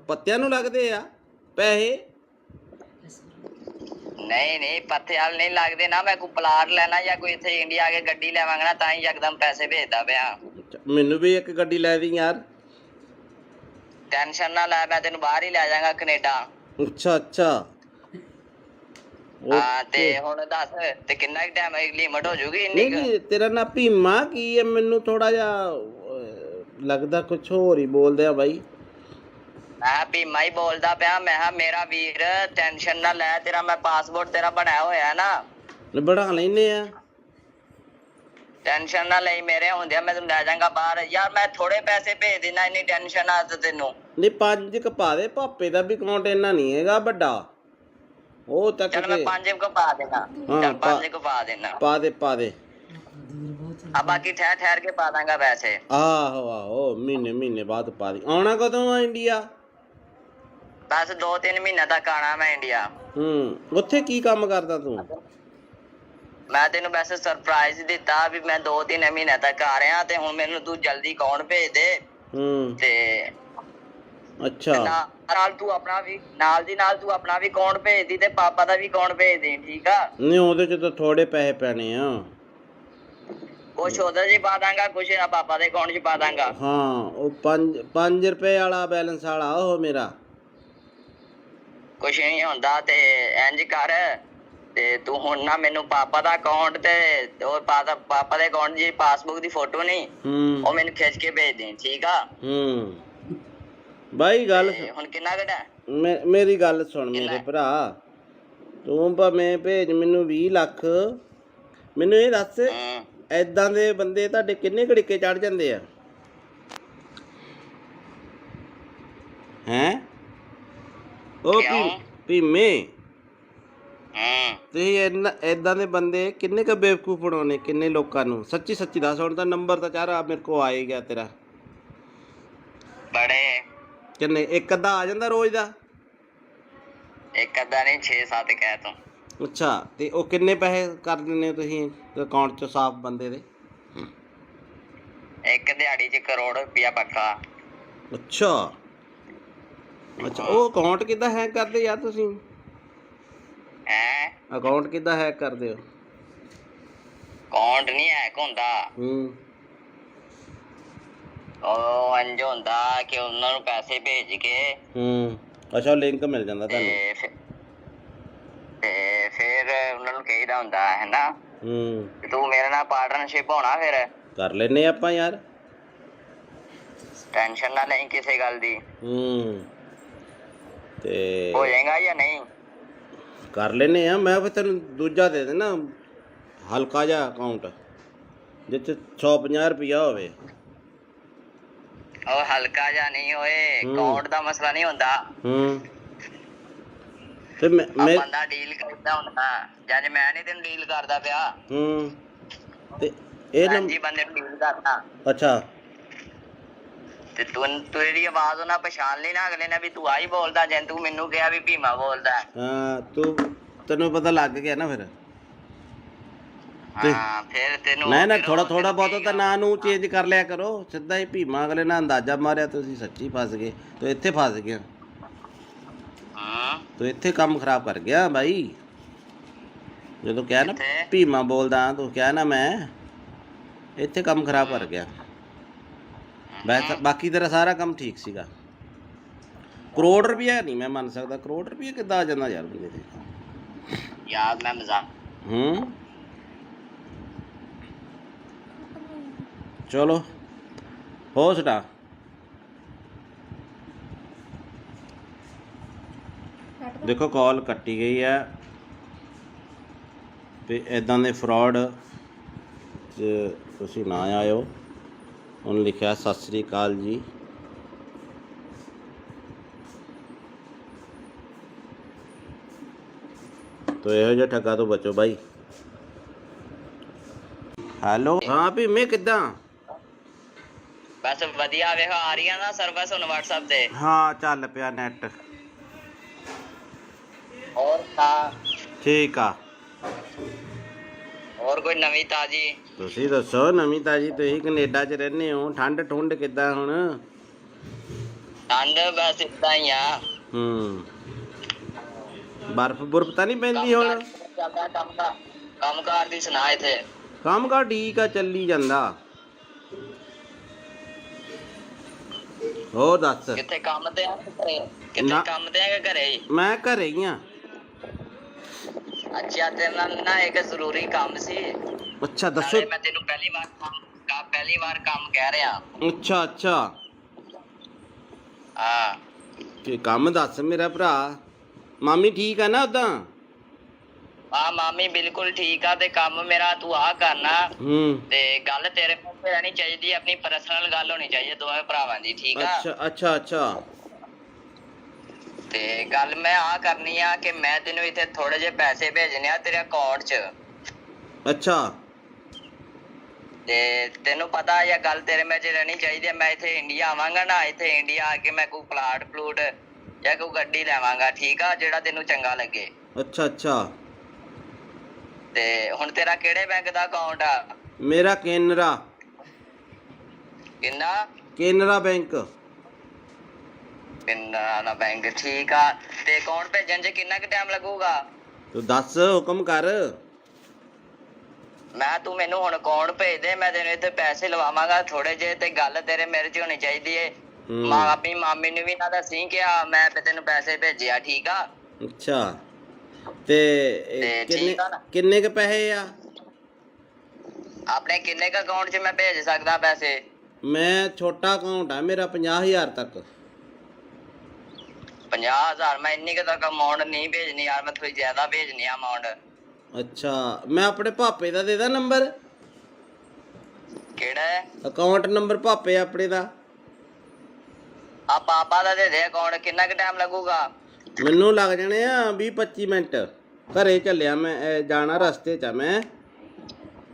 ਪੱਤਿਆਂ ਨੂੰ ਲੱਗਦੇ ਆ ਪੈਸੇ? ਨਹੀਂ ਪੱਥੇ ਵਾਲ ਨਹੀਂ ਲੱਗਦੇ ਨਾ। ਮੈਂ ਕੋਈ ਪਲਾਟ ਲੈਣਾ ਜਾਂ ਕੋਈ ਇੱਥੇ ਇੰਡੀਆ ਆ ਕੇ ਗੱਡੀ ਲੈਵਾਂਗਾ ਨਾ ਤਾਂ ਹੀ ਯਕਦਮ ਪੈਸੇ ਭੇਜਦਾ ਪਿਆ। ਮੈਨੂੰ ਵੀ ਇੱਕ ਗੱਡੀ ਲੈ ਦੀ ਯਾਰ। ਟੈਨਸ਼ਨ ਨਾ ਲੈ। ਮੈਂ ਤੈਨੂੰ ਬਾਹਰ ਹੀ ਲੈ ਜਾਵਾਂਗਾ ਕੈਨੇਡਾ। ਅੱਛਾ ਅੱਛਾ ਹਾਂ ਤੇ ਹੁਣ ਦੱਸ ਤੇ ਕਿੰਨਾ ਟਾਈਮ ਲਿਮਟ ਹੋ ਜੂਗੀ ਇੰਨੀ? ਨਹੀਂ ਤੇਰਾ ਨਾਂ ਭੀਮਾ ਕੀ ਹੈ? ਮੈਨੂੰ ਥੋੜਾ ਜਿਹਾ ਲੱਗਦਾ ਕੁਛ ਹੋਰ ਹੀ ਬੋਲਦੇ ਆ ਬਾਈ। ਮੈਂ ਭੀਮਾ ਹੀ ਬੋਲਦਾ ਪਿਆ। ਮੈਂ ਕਿਹਾ ਮੇਰਾ ਵੀਰ ਟੈਨਸ਼ਨ ਨਾ ਲੈ। ਤੇਰਾ ਮੈਂ ਪਾਸਪੋਰਟ ਤੇਰਾ ਬਣਾਇਆ ਹੋਇਆ ਨਾ। ਬਣਾ ਲੈਨੇ ਆ। ਟੈਨਸ਼ਨ ਨਾ ਲਈ, ਮੇਰੇ ਹੁੰਦਿਆਂ ਮੈਂ ਤੈਨੂੰ ਲੈ ਜਾਵਾਂਗਾ ਬਾਹਰ। ਯਾਰ ਮੈਂ ਥੋੜੇ ਪੈਸੇ ਭੇਜ ਦੇਣਾ, ਇੰਨੀ ਟੈਨਸ਼ਨ ਆ ਤੇ ਤੈਨੂੰ। ਨਹੀਂ 5 ਕ ਪਾ ਦੇ, ਭਾਪੇ ਦਾ ਵੀ ਅਕਾਊਂਟ ਇੰਨਾ ਨਹੀਂ ਹੈਗਾ ਵੱਡਾ, ਉਹ ਤੱਕ ਚੱਲ ਮੈਂ 5 ਕੁ ਪਾ ਦੇਣਾ। ਚੱਲ 5 ਕੁ ਪਾ ਦੇਣਾ। ਪਾ ਦੇ ਪਾ ਦੇ। ਆ ਬਾਕੀ ਠਹਿਰ ਠਹਿਰ ਕੇ ਪਾ ਦਾਂਗਾ ਪੈਸੇ। ਆਹੋ ਆਹੋ, ਮਹੀਨੇ ਬਾਅਦ ਪਾ ਦੀ। ਆਉਣਾ ਕਦੋਂ ਆ ਇੰਡੀਆ? ਬਸ 2-3 ਮਹੀਨੇ ਤੱਕ ਆਣਾ ਮੈਂ ਇੰਡੀਆ। ਉੱਥੇ ਕੀ ਕੰਮ ਕਰਦਾ ਤੂੰ? ਮੈਂ ਤੈਨੂੰ ਵੈਸੇ ਸਰਪ੍ਰਾਈਜ਼ ਦਿੱਤਾ ਵੀ ਮੈਂ 2-3 ਮਹੀਨੇ ਤੱਕ ਆ ਰਿਹਾ, ਤੇ ਹੁਣ ਮੈਨੂੰ ਤੂੰ ਜਲਦੀ ਅਕਾਊਂਟ ਭੇਜ ਦੇ। ਤੇ ਅੱਛਾ, ਨਾਲ ਤੂੰ ਆਪਣਾ ਵੀ ਨਾਲ ਦੀ ਨਾਲ ਤੂੰ ਆਪਣਾ ਵੀ ਅਕਾਊਂਟ ਭੇਜ ਦੀ ਤੇ ਪਾਪਾ ਦਾ ਵੀ ਅਕਾਊਂਟ ਭੇਜ ਦੇ, ਠੀਕ ਆ? ਨਹੀਂ ਉਹਦੇ ਚ ਤਾਂ ਥੋੜੇ ਪੈਸੇ ਪੈਣੇ ਆ। ਕੁਛ ਉਹਦੇ 'ਚ ਪਾ ਦਾਂਗਾ, ਕੁਛ ਪਾਪਾ ਦੇ ਅਕਾਊਂਟ 'ਚ ਪਾ ਦਾਂਗਾ। ਹਾਂ, ਉਹ 5 ਰੁਪਏ ਵਾਲਾ ਬੈਲੈਂਸ ਵਾਲਾ ਉਹ ਮੇਰਾ। ਕੁਛ ਨਹੀਂ ਹੁੰਦਾ, ਤੇ ਇੰਜ ਕਰ, ਤੇ ਤੂੰ ਹੁਣ ਨਾ ਮੈਨੂੰ ਪਾਪਾ ਦਾ ਅਕਾਊਂਟ ਤੇ ਉਹ ਪਾਪਾ ਦੇ ਅਕਾਊਂਟ ਦੀ ਪਾਸਬੁੱਕ ਦੀ ਫੋਟੋ ਨਹੀਂ, ਉਹ ਮੈਨੂੰ ਖਿੱਚ ਕੇ ਭੇਜ ਦੇ, ਠੀਕ ਆ? ਬਾਈ ਗੱਲ ਹੁਣ ਕਿੰਨਾ ਘਟਾ? ਮੇਰੀ ਗੱਲ ਸੁਣ ਮੇਰੇ ਭਰਾ, ਤੂੰ ਭਾਵੇਂ ਭੇਜ ਮੈਨੂੰ 20 ਲੱਖ, ਮੈਨੂੰ ਇਹ ਦੱਸ ਏਦਾਂ ਦੇ ਬੰਦੇ ਤੁਹਾਡੇ ਕਿੰਨੇ ਘੜੀਕੇ ਚੜ ਜਾਂਦੇ ਆ? ਹੈਂ ਉਹ ਭੀਮੇ, ਤੁਸੀਂ ਏਦਾਂ ਦੇ ਬੰਦੇ ਕਿੰਨੇ ਕੁ ਬੇਵਕੂਫ ਬਣਾਉਣੇ, ਕਿੰਨੇ ਲੋਕਾਂ ਨੂੰ? ਸੱਚੀ ਦੱਸ। ਹੁਣ ਤਾਂ ਨੰਬਰ ਤਾਂ ਚਾਰਾ ਮੇਰੇ ਕੋਲ ਆ ਹੀ ਗਿਆ ਤੇਰਾ। ਬੜੇ ਕਿੰਨੇ? ਇੱਕ ਅੱਧਾ ਆ ਜਾਂਦਾ ਰੋਜ਼ ਦਾ? ਇੱਕ ਅੱਧਾ ਨਹੀਂ, 6-7 ਕਹਿ ਤੂੰ। ਅੱਛਾ, ਤੇ ਉਹ ਕਿੰਨੇ ਪੈਸੇ ਕਰ ਦਿੰਦੇ ਹੋ ਤੁਸੀਂ ਅਕਾਊਂਟ 'ਚ ਸਾਫ਼ ਬੰਦੇ ਦੇ? ਇੱਕ ਦਿਹਾੜੀ 'ਚ ਕਰੋੜ ਰੁਪਇਆ ਪੱਕਾ। ਅੱਛਾ, ਉਹ ਅਕਾਊਂਟ ਕਿੱਦਾਂ ਹੈਕ ਕਰਦੇ ਯਾਰ ਤੁਸੀਂ? ਅਕਾਊਂਟ ਕਿੱਦਾਂ ਹੈਕ ਕਰਦੇ ਹੋ? ਅਕਾਊਂਟ ਨਹੀਂ ਹੈਕ ਹੁੰਦਾ। ਉਹ ਇੰਝ ਹੁੰਦਾ ਕਿ ਉਹਨਾਂ ਨੂੰ ਪੈਸੇ ਭੇਜ ਕੇ ਅੱਛਾ, ਲਿੰਕ ਮਿਲ ਜਾਂਦਾ ਤੁਹਾਨੂੰ, ਤੇ ਫਿਰ ਉਹਨਾਂ ਨੂੰ ਕਹੀਦਾ ਹੁੰਦਾ ਹੈ ਨਾ ਤੂੰ ਮੇਰੇ ਨਾਲ ਪਾਰਟਨਰਸ਼ਿਪ ਹੋਣਾ, ਫਿਰ ਕਰ ਲੈਨੇ ਆਪਾਂ ਯਾਰ। ਟੈਨਸ਼ਨ ਨਾ ਲਈ ਕਿਸੇ ਗੱਲ ਦੀ। ਤੇ ਹੋ ਜਾਏਗਾ ਜਾਂ ਨਹੀਂ? ਕਰ ਲੈਨੇ ਆ। ਮੈਂ ਫਿਰ ਤੈਨੂੰ ਦੂਜਾ ਦੇ ਦੇਣਾ, ਹਲਕਾ ਜਿਹਾ ਅਕਾਊਂਟ ਜਿਸ 'ਚ 150 ਰੁਪਇਆ ਹੋਵੇ। ਉਹ ਹਲਕਾ ਜਿਹਾ ਨਹੀਂ ਹੋਏ, ਅਕਾਊਂਟ ਦਾ ਮਸਲਾ ਨਹੀਂ ਹੁੰਦਾ। ਤੇ ਬੰਦਾ ਡੀਲ ਕਰਦਾ ਹੁੰਦਾ, ਜਦ ਮੈਂ ਨਹੀਂ ਤੈਨੂੰ ਡੀਲ ਕਰਦਾ ਪਿਆ। ਤੇ ਇਹ ਜੀ ਬੰਦੇ ਨੂੰ ਡੀਲ ਕਰਦਾ। ਅੱਛਾ, ਤੇ ਤੇਰੀ ਆਵਾਜ਼ ਉਹਨਾਂ ਪਛਾਣ ਲਈ ਨਾ ਅਗਲੇ ਨੇ ਵੀ ਤੂੰ ਆਹੀ ਬੋਲਦਾ, ਜੇ ਤੂੰ ਮੈਨੂੰ ਕਿਹਾ ਵੀ ਭੀਮਾ ਬੋਲਦਾ। ਹਾਂ, ਤੈਨੂੰ ਪਤਾ ਲੱਗ ਗਿਆ ਨਾ ਫਿਰ। ਹਾਂ, ਫਿਰ ਤੈਨੂੰ ਨਾ ਥੋੜਾ ਬਹੁਤ ਤਾਂ ਨਾਂ ਨੂੰ ਚੇਂਜ ਕਰ ਲਿਆ ਕਰੋ। ਸਿੱਧਾ ਹੀ ਭੀਮਾ ਅਗਲੇ ਨਾਲ ਅੰਦਾਜ਼ਾ ਮਾਰਿਆ, ਤੁਸੀਂ ਸੱਚੀ ਫਸ ਗਏ। ਤੂੰ ਇੱਥੇ ਫਸ ਗਿਆ, ਤੂੰ ਇੱਥੇ ਕੰਮ ਖਰਾਬ ਕਰ ਗਿਆ ਬਾਈ। ਜਦੋਂ ਕਿਹਾ ਨਾ ਭੀਮਾ ਬੋਲਦਾ, ਤੂੰ ਕਿਹਾ ਨਾ ਮੈਂ, ਇੱਥੇ ਕੰਮ ਖਰਾਬ ਕਰ ਗਿਆ। ਬਾਕੀ ਤੇਰਾ ਸਾਰਾ ਕੰਮ ਠੀਕ ਸੀਗਾ। ਕਰੋੜ ਰੁਪਇਆ ਨਹੀਂ ਮੈਂ ਮੰਨ ਸਕਦਾ। ਕਰੋੜ ਰੁਪਇਆ ਕਿੱਦਾਂ ਆ ਜਾਂਦਾ ਯਾਰ ਬੰਦੇ ਤੇ? ਯਾਰ ਮੈਂ ਮਜ਼ਾਕ। ਚਲੋ ਹੋ ਸਟਾ। ਦੇਖੋ ਕਾਲ ਕੱਟੀ ਗਈ ਹੈ, ਤੇ ਇੱਦਾਂ ਦੇ ਫਰਾਡ 'ਚ ਤੁਸੀਂ ਨਾ ਆਇਓ। ਉਹਨੇ ਲਿਖਿਆ ਸਤਿ ਸ੍ਰੀ ਅਕਾਲ ਜੀ। ਤੋ ਇਹੋ ਜਿਹਾ ਠੱਗਾ ਤੋਂ ਬਚੋ ਬਾਈ। ਹੈਲੋ, ਹਾਂ ਭੀਮੇ ਕਿੱਦਾਂ? ਬਸ ਵਧੀਆ, ਵੇਖੋ ਆ ਰਹੀ ਆ ਨਾ ਸਰਵਿਸ ਹੁਣ WhatsApp ਤੇ। ਹਾਂ, ਚੱਲ ਪਿਆ ਨੈਟ। ਹੋਰ ਠੀਕ ਆ। ਹੋਰ ਕੋਈ ਨਵੀਂ ਤਾਜੀ? ਤੁਸੀਂ ਦੱਸੋ ਨਵੀਂ ਤਾਜੀ। ਤੁਸੀਂ ਕੈਨੇਡਾ 'ਚ ਰਹਿੰਦੇ ਹੋ, ਠੰਡ ਕਿੱਦਾਂ ਹੁਣ? ਠੰਡ ਬਸ ਏਦਾਂ ਹੀ ਆ। ਬਰਫ਼ ਤਾਂ ਨਹੀਂ ਪੈਂਦੀ ਹੁਣ? ਕੰਮ ਕਾਰ ਦੀ ਸੁਣਾ। ਇੱਥੇ ਕੰਮ ਕਾਰ ਠੀਕ ਆ, ਚੱਲੀ ਜਾਂਦਾ। ਹੋਰ ਦੱਸ। ਕਿੱਥੇ ਕੰਮ ਤੇ ਆ? ਕਿੱਥੇ ਕੰਮ ਤੇ ਆ ਕਿ ਘਰੇ ਹੀ? ਮੈਂ ਘਰੇ ਹੀ ਆ। ਅੱਛਾ, ਤੇਰੇ ਨਾਲ ਨਾ ਇੱਕ ਜ਼ਰੂਰੀ ਕੰਮ ਸੀ। ਅੱਛਾ ਦੱਸੋ। ਮੈਂ ਤੈਨੂੰ ਪਹਿਲੀ ਵਾਰ ਕੰਮ ਕਹਿ ਰਿਹਾ। ਅੱਛਾ ਹਾਂ, ਕੀ ਕੰਮ ਦੱਸ ਮੇਰਾ ਭਰਾ। ਮਾਮੀ ਠੀਕ ਆ ਨਾ? ਉਦਾਂ ਆ ਮਾਮੀ ਬਿਲਕੁਲ ਠੀਕ ਆ ਤੇ ਕੰਮ ਮੇਰਾ ਤੂੰ ਆ ਕਰਨਾ ਤੇ ਗੱਲ ਤੇਰੇ ਮੂੰਹ ਤੇ ਰਹਿਣੀ ਚਾਹੀਦੀ ਹੈ, ਆਪਣੀ ਪਰਸਨਲ ਗੱਲ ਹੋਣੀ ਚਾਹੀਦੀ ਹੈ ਦੋਵੇਂ ਭਰਾਵਾਂ ਦੀ, ਠੀਕ ਆ। ਅੱਛਾ ਅੱਛਾ ਅੱਛਾ। ਤੇ ਗੱਲ ਮੈਂ ਆ ਕਰਨੀ ਆ ਕਿ ਮੈਂ ਤੈਨੂੰ ਇੱਥੇ ਥੋੜੇ ਜਿਹੇ ਪੈਸੇ ਭੇਜਣੇ ਆ ਤੇਰੇ ਅਕਾਊਂਟ 'ਚ। ਅੱਛਾ। ਤੇ ਤੈਨੂੰ ਪਤਾ ਇਹ ਗੱਲ ਤੇਰੇ ਵਿੱਚ ਰਹਿਣੀ ਚਾਹੀਦੀ ਹੈ, ਮੈਂ ਇੱਥੇ ਇੰਡੀਆ ਆਵਾਂਗਾ ਨਾ, ਇੱਥੇ ਇੰਡੀਆ ਆ ਕੇ ਮੈਂ ਕੋਈ ਪਲਾਟ ਪਲੂਟ ਜਾਂ ਕੋਈ ਗੱਡੀ ਲੈਵਾਂਗਾ, ਠੀਕ ਆ, ਜਿਹੜਾ ਤੈਨੂੰ ਚੰਗਾ ਲੱਗੇ। ਅੱਛਾ ਅੱਛਾ। ਤੇ ਹੁਣ ਤੇਰਾ ਕਿਹੜੇ ਬੈਂਕ ਦਾ ਅਕਾਊਂਟ ਆ? ਮੇਰਾ ਕੇਨਰਾ। ਕਿੰਨਾ? ਕੇਨਰਾ ਬੈਂਕ। ਕੇਨਰਾ ਬੈਂਕ, ਠੀਕ ਆ। ਤੇ ਅਕਾਊਂਟ ਭੇਜਣ 'ਚ ਕਿੰਨਾ ਕੁ ਟਾਈਮ ਲੱਗੂਗਾ? ਤੂੰ ਦੱਸ, ਹੁਕਮ ਕਰ। ਤੂੰ ਮੈਨੂੰ ਹੁਣ ਅਕਾਊਂਟ ਭੇਜ ਦੇ, ਮੈਂ ਤੈਨੂੰ ਇੱਥੇ ਪੈਸੇ ਲਵਾਵਾਂਗਾ ਥੋੜੇ ਜਿਹੇ, ਤੇ ਗੱਲ ਤੇਰੇ ਮੇਰੇ 'ਚ ਹੋਣੀ ਚਾਹੀਦੀ ਏ। ਆਪਣੀ ਮਾਮੀ ਨੂੰ ਵੀ ਨਾ ਦੱਸੀ ਕਿ ਮੈਂ ਤੈਨੂੰ ਪੈਸੇ ਭੇਜਿਆ, ਠੀਕ ਆ। ਅੱਛਾ। ਤੇ ਕਿੰਨੇ ਕ ਪੈਸੇ ਆ ਆਪਣੇ? ਕਿੰਨੇ ਕ ਅਕਾਊਂਟ 'ਚ ਮੈਂ ਭੇਜ ਸਕਦਾ ਪੈਸੇ? ਮੈਂ ਛੋਟਾ ਅਕਾਊਂਟ ਆ ਮੇਰਾ, 50,000 ਤੱਕ। 50,000? ਮੈਂ ਇੰਨੀ ਕੁ ਤੱਕ ਅਮਾਊਂਟ ਨਹੀਂ ਭੇਜਣੀ ਯਾਰ, ਮੈਂ ਥੋੜੀ ਜ਼ਿਆਦਾ ਭੇਜਣੀ ਆ ਅਮਾਊਂਟ। ਅੱਛਾ, ਮੈਂ ਆਪਣੇ ਪਾਪੇ ਦਾ ਦੇ ਦਾਂ ਨੰਬਰ? ਕਿਹੜਾ ਅਕਾਊਂਟ ਨੰਬਰ? ਪਾਪੇ ਆਪਣੇ ਦਾ। ਆ ਪਾਪਾ ਦਾ ਦੇ ਦੇ ਅਕਾਊਂਟ। ਕਿੰਨਾ ਕੁ ਟਾਈਮ ਲੱਗੂਗਾ? ਮੈਨੂੰ ਲੱਗ ਜਾਣੇ ਆ 20-25 ਮਿੰਟ। ਘਰੇ ਚੱਲਿਆ ਮੈਂ, ਜਾਣਾ ਰਸਤੇ 'ਚ ਆ ਮੈਂ,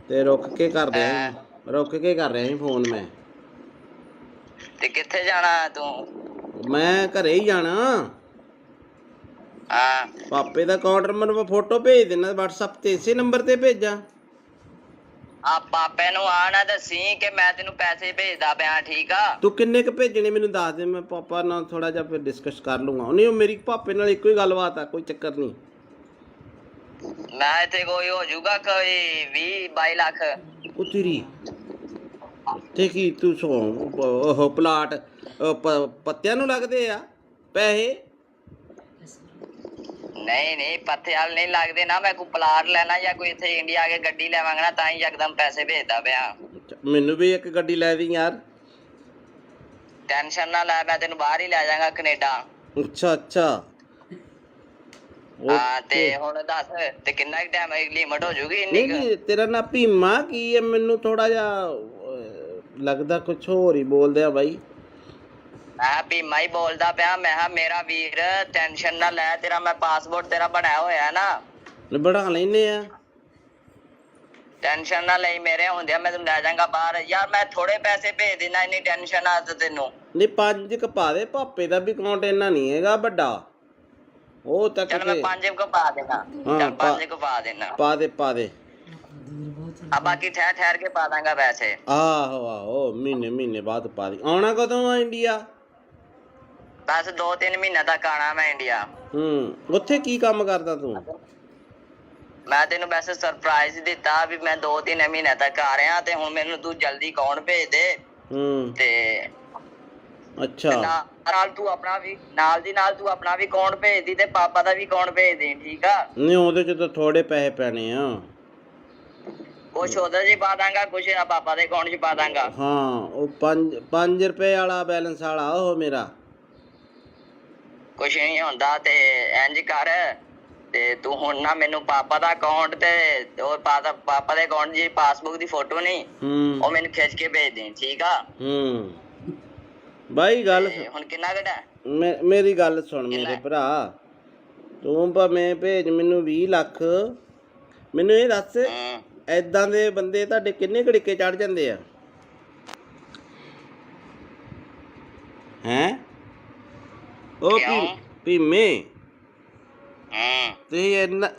ਤੇ ਰੁਕ ਕੇ ਕਰ ਰਿਹਾ ਸੀ ਫੋਨ ਮੈਂ। ਤੇ ਕਿੱਥੇ ਜਾਣਾ ਤੂੰ? ਮੈਂ ਘਰੇ ਹੀ ਜਾਣਾ। ਹਾਂ। ਪਾਪੇ ਦਾ ਅਕਾਊਂਟ ਨੰਬਰ ਮੈਂ ਫੋਟੋ ਭੇਜ ਦੇਣਾ WhatsApp ਤੇ, ਇਸੇ ਨੰਬਰ ਤੇ ਭੇਜਾਂ? ਆ ਪਾਪੇ ਨੂੰ ਆ ਨਾ ਦੱਸੀ ਕਿ ਮੈਂ ਤੈਨੂੰ ਪੈਸੇ ਭੇਜਦਾ ਪਿਆ, ਠੀਕ ਆ। ਤੂੰ ਕਿੰਨੇ ਕ ਭੇਜਣੇ ਮੈਨੂੰ ਦੱਸ ਦੇ, ਮੈਂ ਪਾਪਾ ਨਾਲ ਥੋੜਾ ਜਿਹਾ ਫਿਰ ਡਿਸਕਸ ਕਰ ਲੂੰਗਾ। ਨਹੀਂ, ਉਹ ਮੇਰੀ ਪਾਪੇ ਨਾਲ ਇੱਕੋ ਹੀ ਗੱਲਬਾਤ ਆ, ਕੋਈ ਚੱਕਰ ਨਹੀਂ। ਮੈਂ ਇੱਥੇ ਕੋਈ ਹੋ ਜਾਊਗਾ ਕੋਈ 20-22 ਲੱਖ। ਉਹ ਤੇਰੀ ਤੇ ਕੀ ਤੂੰ ਉਹ ਪਲਾਟ ਪੱਤਿਆਂ ਨੂੰ ਲੱਗਦੇ ਆ ਪੈਸੇ? ਨਹੀਂ ਪੱਥੇ ਵਾਲ ਨਹੀਂ ਲੱਗਦੇ ਨਾ, ਮੈਂ ਕੋਈ ਪਲਾਟ ਲੈਣਾ ਜਾਂ ਕੋਈ ਇੱਥੇ ਇੰਡੀਆ ਆ ਕੇ ਗੱਡੀ ਲੈਵਾਂਗਾ ਨਾ, ਤਾਂ ਹੀ ਯਕਦਮ ਪੈਸੇ ਭੇਜਦਾ ਪਿਆ। ਮੈਨੂੰ ਵੀ ਇੱਕ ਗੱਡੀ ਲੈ ਦੀ ਯਾਰ। ਟੈਨਸ਼ਨ ਨਾ ਲੈ, ਮੈਂ ਤੈਨੂੰ ਬਾਹਰ ਹੀ ਲੈ ਜਾਵਾਂਗਾ, ਕੈਨੇਡਾ। ਅੱਛਾ ਅੱਛਾ। ਹਾਂ, ਤੇ ਹੁਣ ਦੱਸ ਤੇ ਕਿੰਨਾ ਟਾਈਮ ਲਿਮਟ ਹੋ ਜੂਗੀ ਇੰਨੀ? ਨਹੀਂ, ਤੇਰਾ ਨਾਂ ਭੀਮਾ ਕੀ ਹੈ? ਮੈਨੂੰ ਥੋੜਾ ਜਿਹਾ ਲੱਗਦਾ ਕੁਛ ਹੋਰ ਹੀ ਬੋਲਦੇ ਆ ਬਾਈ। ਮੈਂ ਭੀਮਾ ਹੀ ਬੋਲਦਾ ਪਿਆ। ਮੈਂ ਕਿਹਾ ਮੇਰਾ ਵੀਰ ਟੈਨਸ਼ਨ ਨਾ ਲੈ, ਤੇਰਾ ਮੈਂ ਪਾਸਪੋਰਟ ਤੇਰਾ ਬਣਾਇਆ ਹੋਇਆ ਨਾ, ਬਣਾ ਲੈਨੇ ਆ। ਟੈਨਸ਼ਨ ਨਾ ਲਈ, ਮੇਰੇ ਹੁੰਦਿਆ ਮੈਂ ਤੈਨੂੰ ਲੈ ਜਾਵਾਂਗਾ ਬਾਹਰ। ਯਾਰ ਮੈਂ ਥੋੜੇ ਪੈਸੇ ਭੇਜ ਦੇਣਾ, ਇੰਨੀ ਟੈਨਸ਼ਨ ਆ ਤੈਨੂੰ? ਨਹੀਂ, 5 ਕ ਪਾ ਦੇ। ਪਾਪੇ ਦਾ ਵੀ ਅਕਾਊਂਟ ਇੰਨਾ ਨਹੀਂ ਹੈਗਾ ਵੱਡਾ, ਉਹ ਤੱਕ। ਚਲ ਮੈਂ 5 ਕੁ ਪਾ ਦੇਣਾ। ਚਲ 5 ਕੁ ਪਾ ਦੇਣਾ। ਪਾ ਦੇ। ਆ ਬਾਕੀ ਠਹਿਰ ਕੇ ਪਾ ਦਾਂਗਾ ਪੈਸੇ। ਆਹੋ ਮਹੀਨੇ ਬਾਅਦ ਪਾ ਦੀ। ਆਉਣਾ ਕਦੋਂ ਆ ਇੰਡੀਆ? ਬਸ 2-3 ਮਹੀਨੇ ਤੱਕ ਆਣਾ ਮੈਂ ਇੰਡੀਆ। ਉੱਥੇ ਕੀ ਕੰਮ ਕਰਦਾ ਤੂੰ? ਮੈਂ ਤੈਨੂੰ ਵੈਸੇ ਸਰਪ੍ਰਾਈਜ਼ ਦਿੱਤਾ ਵੀ ਮੈਂ 2-3 ਮਹੀਨੇ ਤੱਕ ਆ ਰਿਹਾ, ਤੇ ਹੁਣ ਮੈਨੂੰ ਤੂੰ ਜਲਦੀ ਅਕਾਊਂਟ ਭੇਜ ਦੇ। ਤੇ ਅੱਛਾ, ਨਾਲ ਤੂੰ ਆਪਣਾ ਵੀ ਨਾਲ ਦੀ ਨਾਲ ਤੂੰ ਆਪਣਾ ਵੀ ਅਕਾਊਂਟ ਭੇਜ ਦੀ, ਤੇ ਪਾਪਾ ਦਾ ਵੀ ਅਕਾਊਂਟ ਭੇਜ ਦੇ, ਠੀਕ ਆ। ਨਹੀਂ, ਉਹਦੇ ਚ ਤਾਂ ਥੋੜੇ ਪੈਸੇ ਪੈਣੇ ਆ। ਕੁਛ ਉਹਦੇ 'ਚ ਪਾ ਦਾਂਗਾ, ਕੁਛ ਪਾਪਾ ਦੇ ਅਕਾਊਂਟ 'ਚ ਪਾ ਦਾਂਗਾ। ਹਾਂ, ਉਹ 5 ਰੁਪਏ ਵਾਲਾ ਬੈਲੈਂਸ ਵਾਲਾ ਉਹ ਮੇਰਾ। ਕੁਛ ਨਹੀਂ ਹੁੰਦਾ, ਤੇ ਇੰਜ ਕਰ, ਤੇ ਤੂੰ ਹੁਣ ਨਾ ਮੈਨੂੰ ਪਾਪਾ ਦਾ ਅਕਾਊਂਟ ਤੇ ਉਹ ਪਾਪਾ ਦੇ ਅਕਾਊਂਟ ਦੀ ਪਾਸਬੁੱਕ ਦੀ ਫੋਟੋ ਨਹੀਂ, ਉਹ ਮੈਨੂੰ ਖਿੱਚ ਕੇ ਭੇਜ ਦੇ, ਠੀਕ ਆ। ਬਾਈ ਗੱਲ ਹੁਣ ਕਿੰਨਾ ਘਟਾ? ਮੇਰੀ ਗੱਲ ਸੁਣ ਮੇਰੇ ਭਰਾ, ਤੂੰ ਭਾਵੇਂ ਭੇਜ ਮੈਨੂੰ 20 ਲੱਖ। ਮੈਨੂੰ ਇਹ ਦੱਸ, ਏਦਾਂ ਦੇ ਬੰਦੇ ਤੁਹਾਡੇ ਕਿੰਨੇ ਘੜੀਕੇ ਚੜ ਜਾਂਦੇ ਆ? ਹੈਂ? ਉਹ ਭੀਮੇ, ਤੇ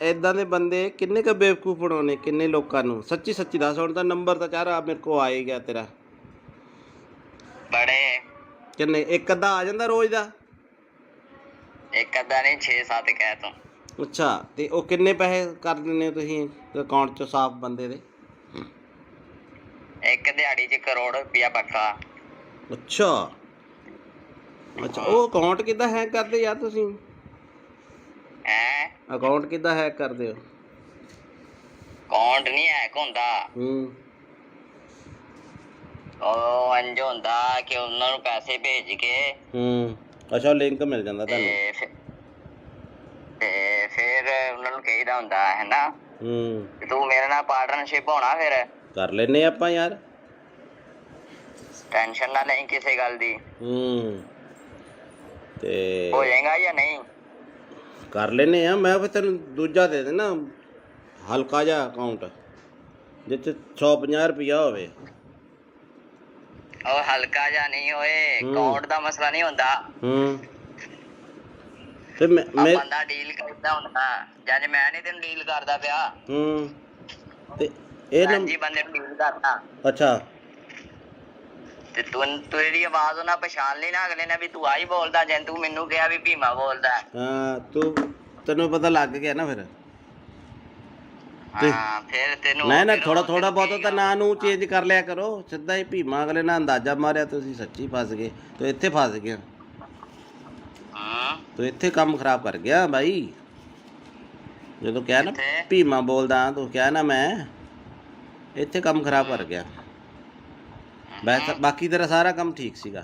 ਏਦਾਂ ਦੇ ਬੰਦੇ ਕਿੰਨੇ ਕ ਬੇਵਕੂਫ ਬਣਾਉਣੇ, ਕਿੰਨੇ ਲੋਕਾਂ ਨੂੰ? ਸੱਚੀ ਦੱਸ। ਹੁਣ ਤਾਂ ਨੰਬਰ ਤਾਂ ਚਾਰਾ ਮੇਰੇ ਕੋ ਆ ਹੀ ਗਿਆ ਤੇਰਾ। ਬੜੇ ਕਿੰਨੇ? ਇੱਕ ਅੱਧਾ ਆ ਜਾਂਦਾ ਰੋਜ਼ ਦਾ? ਇੱਕ ਅੱਧਾ ਨਹੀਂ, 6-7 ਕਹਿ ਤੂੰ। ਅੱਛਾ, ਤੇ ਉਹ ਕਿੰਨੇ ਪੈਸੇ ਕਰ ਦਿੰਦੇ ਹੋ ਤੁਸੀਂ ਅਕਾਊਂਟ 'ਚ ਸਾਫ਼ ਬੰਦੇ ਦੇ? ਇੱਕ ਦਿਹਾੜੀ 'ਚ ਕਰੋੜ ਰੁਪਇਆ ਪੱਕਾ। ਅੱਛਾ, ਉਹ ਅਕਾਊਂਟ ਕਿੱਦਾਂ ਹੈਕ ਕਰਦੇ ਯਾਰ ਤੁਸੀਂ? ਅਕਾਊਂਟ ਕਿੱਦਾਂ ਹੈਕ ਕਰਦੇ ਹੋ? ਅਕਾਊਂਟ ਨਹੀਂ ਹੈਕ ਹੁੰਦਾ। ਉਹ ਇੰਝ ਹੁੰਦਾ ਕਿ ਉਹਨਾਂ ਨੂੰ ਪੈਸੇ ਭੇਜ ਕੇ ਅੱਛਾ, ਲਿੰਕ ਮਿਲ ਜਾਂਦਾ ਤੁਹਾਨੂੰ? ਤੇ ਫਿਰ ਉਹਨਾਂ ਨੂੰ ਕਹੀਦਾ ਹੁੰਦਾ ਹੈ ਨਾ। ਹੂੰ ਤੇ ਤੂੰ ਮੇਰੇ ਨਾਲ ਪਾਰਟਨਰਸ਼ਿਪ ਹੋਣਾ ਫਿਰ। ਕਰ ਲੈਨੇ ਆਪਾਂ ਯਾਰ। ਟੈਨਸ਼ਨ ਨਾ ਲਈ ਕਿਸੇ ਗੱਲ ਦੀ। ਹੂੰ ਤੇ ਹੋ ਜਾਏਗਾ ਜਾਂ ਨਹੀਂ? ਕਰ ਲੈਨੇ ਆ। ਮੈਂ ਫਿਰ ਤੈਨੂੰ ਦੂਜਾ ਦੇ ਦੇਣਾ ਹਲਕਾ ਜਿਹਾ ਅਕਾਊਂਟ ਜਿਸ 'ਚ 150 ਰੁਪਈਆ ਹੋਵੇ। ਉਹ ਹਲਕਾ ਜਾਂ ਨਹੀਂ ਹੋਏ, ਅਕਾਊਂਟ ਦਾ ਮਸਲਾ ਨਹੀਂ ਹੁੰਦਾ। ਤੇ ਮੈਂ ਬੰਦਾ ਡੀਲ ਕਰਦਾ ਹੁੰਦਾ, ਜਦ ਮੈਂ ਨਹੀਂ ਤੈਨੂੰ ਡੀਲ ਕਰਦਾ ਪਿਆ। ਤੇ ਇਹ ਜੀ ਬੰਦੇ ਨੂੰ ਡੀਲ ਕਰਦਾ। ਅੱਛਾ ਤੇ ਤੂੰ ਇਹਦੀ ਆਵਾਜ਼ ਉਹਨਾਂ ਪਛਾਣ ਲਈ ਨਾ ਅਗਲੇ ਨੇ ਵੀ ਤੂੰ ਆਹੀ ਬੋਲਦਾ, ਜੇ ਤੂੰ ਮੈਨੂੰ ਕਿਹਾ ਵੀ ਭੀਮਾ ਬੋਲਦਾ। ਹਾਂ ਤੈਨੂੰ ਪਤਾ ਲੱਗ ਗਿਆ ਨਾ ਫਿਰ। ਹਾਂ ਫਿਰ ਤੈਨੂੰ ਨਾ ਥੋੜਾ ਬਹੁਤ ਤਾਂ ਨਾਂ ਨੂੰ ਚੇਂਜ ਕਰ ਲਿਆ ਕਰੋ। ਸਿੱਧਾ ਹੀ ਭੀਮਾ ਅਗਲੇ ਨਾਲ ਅੰਦਾਜ਼ਾ ਮਾਰਿਆ ਤੁਸੀਂ ਸੱਚੀ ਫਸ ਗਏ। ਤੂੰ ਇੱਥੇ ਫਸ ਗਿਆ। ਤੂੰ ਇੱਥੇ ਕੰਮ ਖਰਾਬ ਕਰ ਗਿਆ ਬਾਈ। ਜਦੋਂ ਕਿਹਾ ਨਾ ਭੀਮਾ ਬੋਲਦਾ ਤੂੰ ਕਿਹਾ ਨਾ ਮੈਂ, ਇੱਥੇ ਕੰਮ ਖਰਾਬ ਕਰ ਗਿਆ। ਬਾਕੀ ਤੇਰਾ ਸਾਰਾ ਕੰਮ ਠੀਕ ਸੀਗਾ।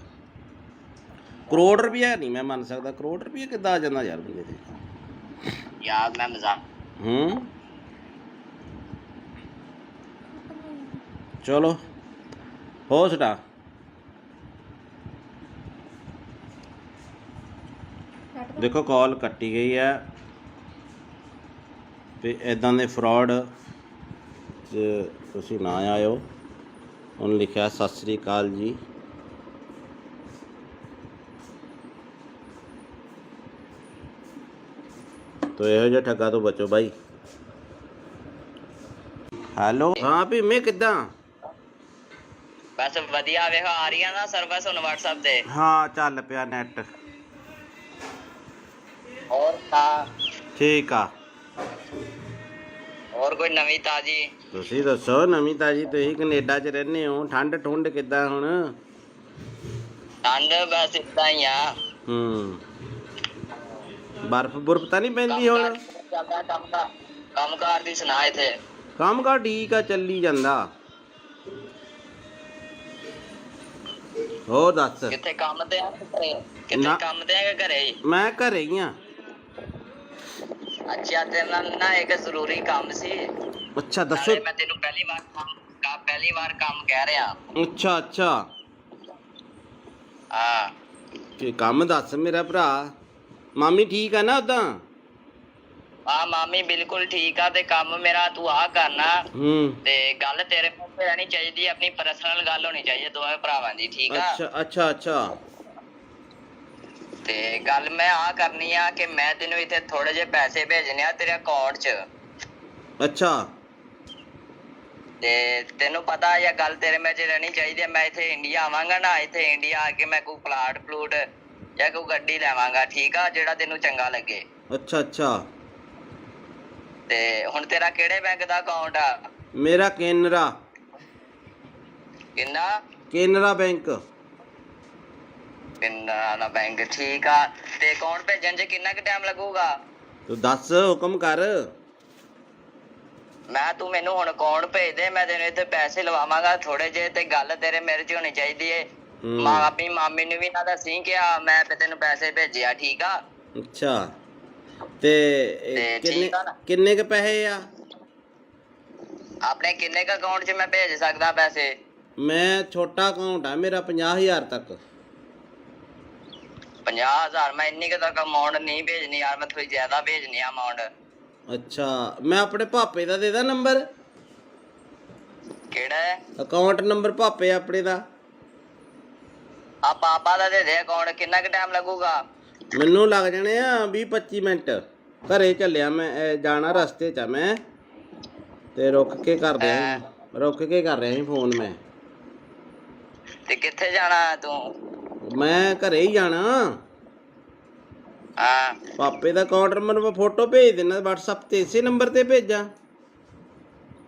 ਕਰੋੜ ਰੁਪਇਆ ਨਹੀਂ ਮੈਂ ਮੰਨ ਸਕਦਾ। ਕਰੋੜ ਰੁਪਇਆ ਕਿੱਦਾਂ ਆ ਜਾਂਦਾ ਯਾਰ ਬੰਦੇ ਤੇ ਯਾਰ? ਮੈਂ ਮਜ਼ਾਕ। ਚਲੋ ਹੋ ਸਟਾ। ਦੇਖੋ ਕਾਲ ਕੱਟੀ ਗਈ ਹੈ ਤੇ ਇੱਦਾਂ ਦੇ ਫਰਾਡ ਤੁਸੀਂ ਨਾ ਆਇਓ। ਉਹਨੇ ਲਿਖਿਆ ਸਤਿ ਸ੍ਰੀ ਅਕਾਲ ਜੀ। ਤੋ ਇਹੋ ਜਿਹੇ ਠੱਗਾ ਤੋਂ ਬਚੋ ਬਾਈ। ਹੈਲੋ ਹਾਂ ਭੀਮੇ ਕਿੱਦਾਂ? ਬਸ ਵਧੀਆ। ਵੇਖੋ ਆ ਰਹੀ ਆ ਨਾ ਸਰਵਿਸ ਹੁਣ WhatsApp ਤੇ। ਹਾਂ ਚੱਲ ਪਿਆ ਨੈਟ। ਹੋਰ ਤਾਂ ਠੀਕ ਆ। ਹੋਰ ਕੋਈ ਨਵੀਂ ਤਾਜੀ? ਤੁਸੀਂ ਦੱਸੋ ਨਵੀਂ ਤਾਜੀ। ਤੁਸੀਂ ਕੈਨੇਡਾ 'ਚ ਰਹਿੰਦੇ ਹੋ। ਠੰਡ ਠੁੰਡ ਕਿੱਦਾਂ ਹੁਣ? ਠੰਡ ਬਸ ਇਦਾਂ ਹੀ ਆ। ਬਰਫ਼ ਬੁਰਫ਼ ਤਾਂ ਨਹੀਂ ਪੈਂਦੀ ਹੁਣ? ਕੰਮ ਕਾਰ ਦੀ ਸੁਣਾ ਇੱਥੇ। ਕੰਮ ਕਾਰ ਠੀਕ ਆ ਚੱਲੀ ਜਾਂਦਾ। ਹੋਰ ਦੱਸ। ਕਿੱਥੇ ਕੰਮ ਤੇ ਆ ਘਰੇ? ਕਿੱਥੇ ਕੰਮ ਤੇ ਆ ਘਰੇ? ਮੈਂ ਘਰੇ ਹੀ ਆ। ਅੱਛਾ ਤੇਰੇ ਨਾਲ ਨਾ ਇੱਕ ਜ਼ਰੂਰੀ ਕੰਮ ਸੀ। ਅੱਛਾ ਦੱਸੋ। ਮੈਂ ਤੈਨੂੰ ਪਹਿਲੀ ਵਾਰ ਕੰਮ ਕਹਿ ਰਿਹਾ। ਅੱਛਾ ਹਾਂ ਕੀ ਕੰਮ ਦੱਸ ਮੇਰਾ ਭਰਾ। ਮਾਮੀ ਠੀਕ ਆ ਨਾ ਉਦਾਂ? ਹਾਂ ਮਾਮੀ ਬਿਲਕੁਲ ਠੀਕ ਆ। ਤੇ ਕੰਮ ਮੇਰਾ ਤੂੰ ਆ ਕਰਨਾ। ਤੇ ਗੱਲ ਤੇਰੇ ਪਾਸੇ ਰਹਿਣੀ ਚਾਹੀਦੀ, ਆਪਣੀ ਪਰਸਨਲ ਗੱਲ ਹੋਣੀ ਚਾਹੀਦੀ ਦੋਵੇਂ ਭਰਾਵਾਂ ਦੀ। ਠੀਕ ਆ? ਅੱਛਾ ਤੇ ਗੱਲ ਮੈਂ ਆ ਕਰਨੀ ਆ ਕਿ ਮੈਂ ਤੈਨੂੰ ਇੱਥੇ ਥੋੜੇ ਜਿਹੇ ਪੈਸੇ ਭੇਜਣੇ ਆ ਤੇਰੇ ਅਕਾਊਂਟ 'ਚ। ਅੱਛਾ ਤੇ ਤੈਨੂੰ ਪਤਾ ਜਾਂ ਗੱਲ ਤੇਰੇ ਵਿੱਚ ਰਹਿਣੀ ਚਾਹੀਦੀ ਹੈ। ਮੈਂ ਇੱਥੇ ਇੰਡੀਆ ਆਵਾਂਗਾ ਨਾ, ਇੱਥੇ ਇੰਡੀਆ ਆ ਕੇ ਮੈਂ ਕੋਈ ਪਲਾਟ ਪਲੂਟ ਜਾਂ ਕੋਈ ਗੱਡੀ ਲੈਵਾਂਗਾ। ਠੀਕ ਆ? ਜਿਹੜਾ ਤੈਨੂੰ ਚੰਗਾ ਲੱਗੇ। ਅੱਛਾ ਤੇ ਹੁਣ ਤੇਰਾ ਕਿਹੜੇ ਬੈਂਕ ਦਾ ਅਕਾਊਂਟ ਆ? ਮੇਰਾ ਕੇਨਰਾ। ਕਿੰਨਾ? ਕੇਨਰਾ ਬੈਂਕ। ਕੇਨਰਾ ਬੈਂਕ। ਠੀਕ ਆ। ਤੇ ਅਕਾਊਂਟ ਭੇਜਣ 'ਚ ਕਿੰਨਾ ਕੁ ਟਾਈਮ ਲੱਗੂਗਾ? ਤੂੰ ਦੱਸ ਹੁਕਮ ਕਰ। ਤੂੰ ਮੈਨੂੰ ਹੁਣ ਅਕਾਊਂਟ ਭੇਜ ਦੇ, ਮੈਂ ਤੈਨੂੰ ਇੱਥੇ ਪੈਸੇ ਲਵਾਵਾਂਗਾ ਥੋੜੇ ਜਿਹੇ। ਤੇ ਗੱਲ ਤੇਰੇ ਮੇਰੇ 'ਚ ਹੋਣੀ ਚਾਹੀਦੀ ਏ। ਆਪਣੀ ਮਾਮੀ ਨੂੰ ਵੀ ਨਾ ਦੱਸੀ ਕਿ ਮੈਂ ਤੈਨੂੰ ਪੈਸੇ ਭੇਜਿਆ। ਠੀਕ ਆ? ਅੱਛਾ ਤੇ ਕਿੰਨੇ ਕ ਪੈਸੇ ਆ? ਆਪਣੇ ਕਿੰਨੇ ਕ ਅਕਾਊਂਟ 'ਚ ਮੈਂ ਭੇਜ ਸਕਦਾ ਪੈਸੇ? ਮੈਂ ਛੋਟਾ ਅਕਾਊਂਟ ਆ ਮੇਰਾ 50,000 ਤੱਕ। 50,000? ਮੈਂ ਇੰਨੀ ਕੁ ਤੱਕ ਅਮਾਊਂਟ ਨਹੀਂ ਭੇਜਣੀ ਯਾਰ, ਮੈਂ ਥੋੜੀ ਜ਼ਿਆਦਾ ਭੇਜਣੀ ਆ ਅਮਾਊਂਟ। ਅੱਛਾ ਮੈਂ ਆਪਣੇ ਪਾਪੇ ਦਾ ਦੇ ਦਾਂ ਨੰਬਰ? ਕਿਹੜਾ ਅਕਾਊਂਟ ਨੰਬਰ? ਪਾਪੇ ਆਪਣੇ ਦਾ। ਆ ਪਾਪਾ ਦਾ ਦੇ ਦੇ ਅਕਾਊਂਟ। ਕਿੰਨਾ ਕੁ ਟਾਈਮ ਲੱਗੂਗਾ? ਮੈਨੂੰ ਲੱਗ ਜਾਣੇ ਆ 20-25 ਮਿੰਟ। ਘਰੇ ਚੱਲਿਆ ਮੈਂ, ਜਾਣਾ ਰਸਤੇ 'ਚ ਆ ਮੈਂ। ਤੇ ਰੁਕ ਕੇ ਕਰ ਰਿਹਾ ਸੀ ਫੋਨ ਮੈਂ। ਤੇ ਕਿੱਥੇ ਜਾਣਾ ਤੂੰ? ਮੈਂ ਘਰੇ ਹੀ ਜਾਣਾ। ਹਾਂ ਪਾਪੇ ਦਾ ਅਕਾਊਂਟ ਨੰਬਰ ਮੈਂ ਫੋਟੋ ਭੇਜ ਦੇਣਾ WhatsApp ਤੇ। ਇਸੇ ਨੰਬਰ ਤੇ ਭੇਜਾਂ?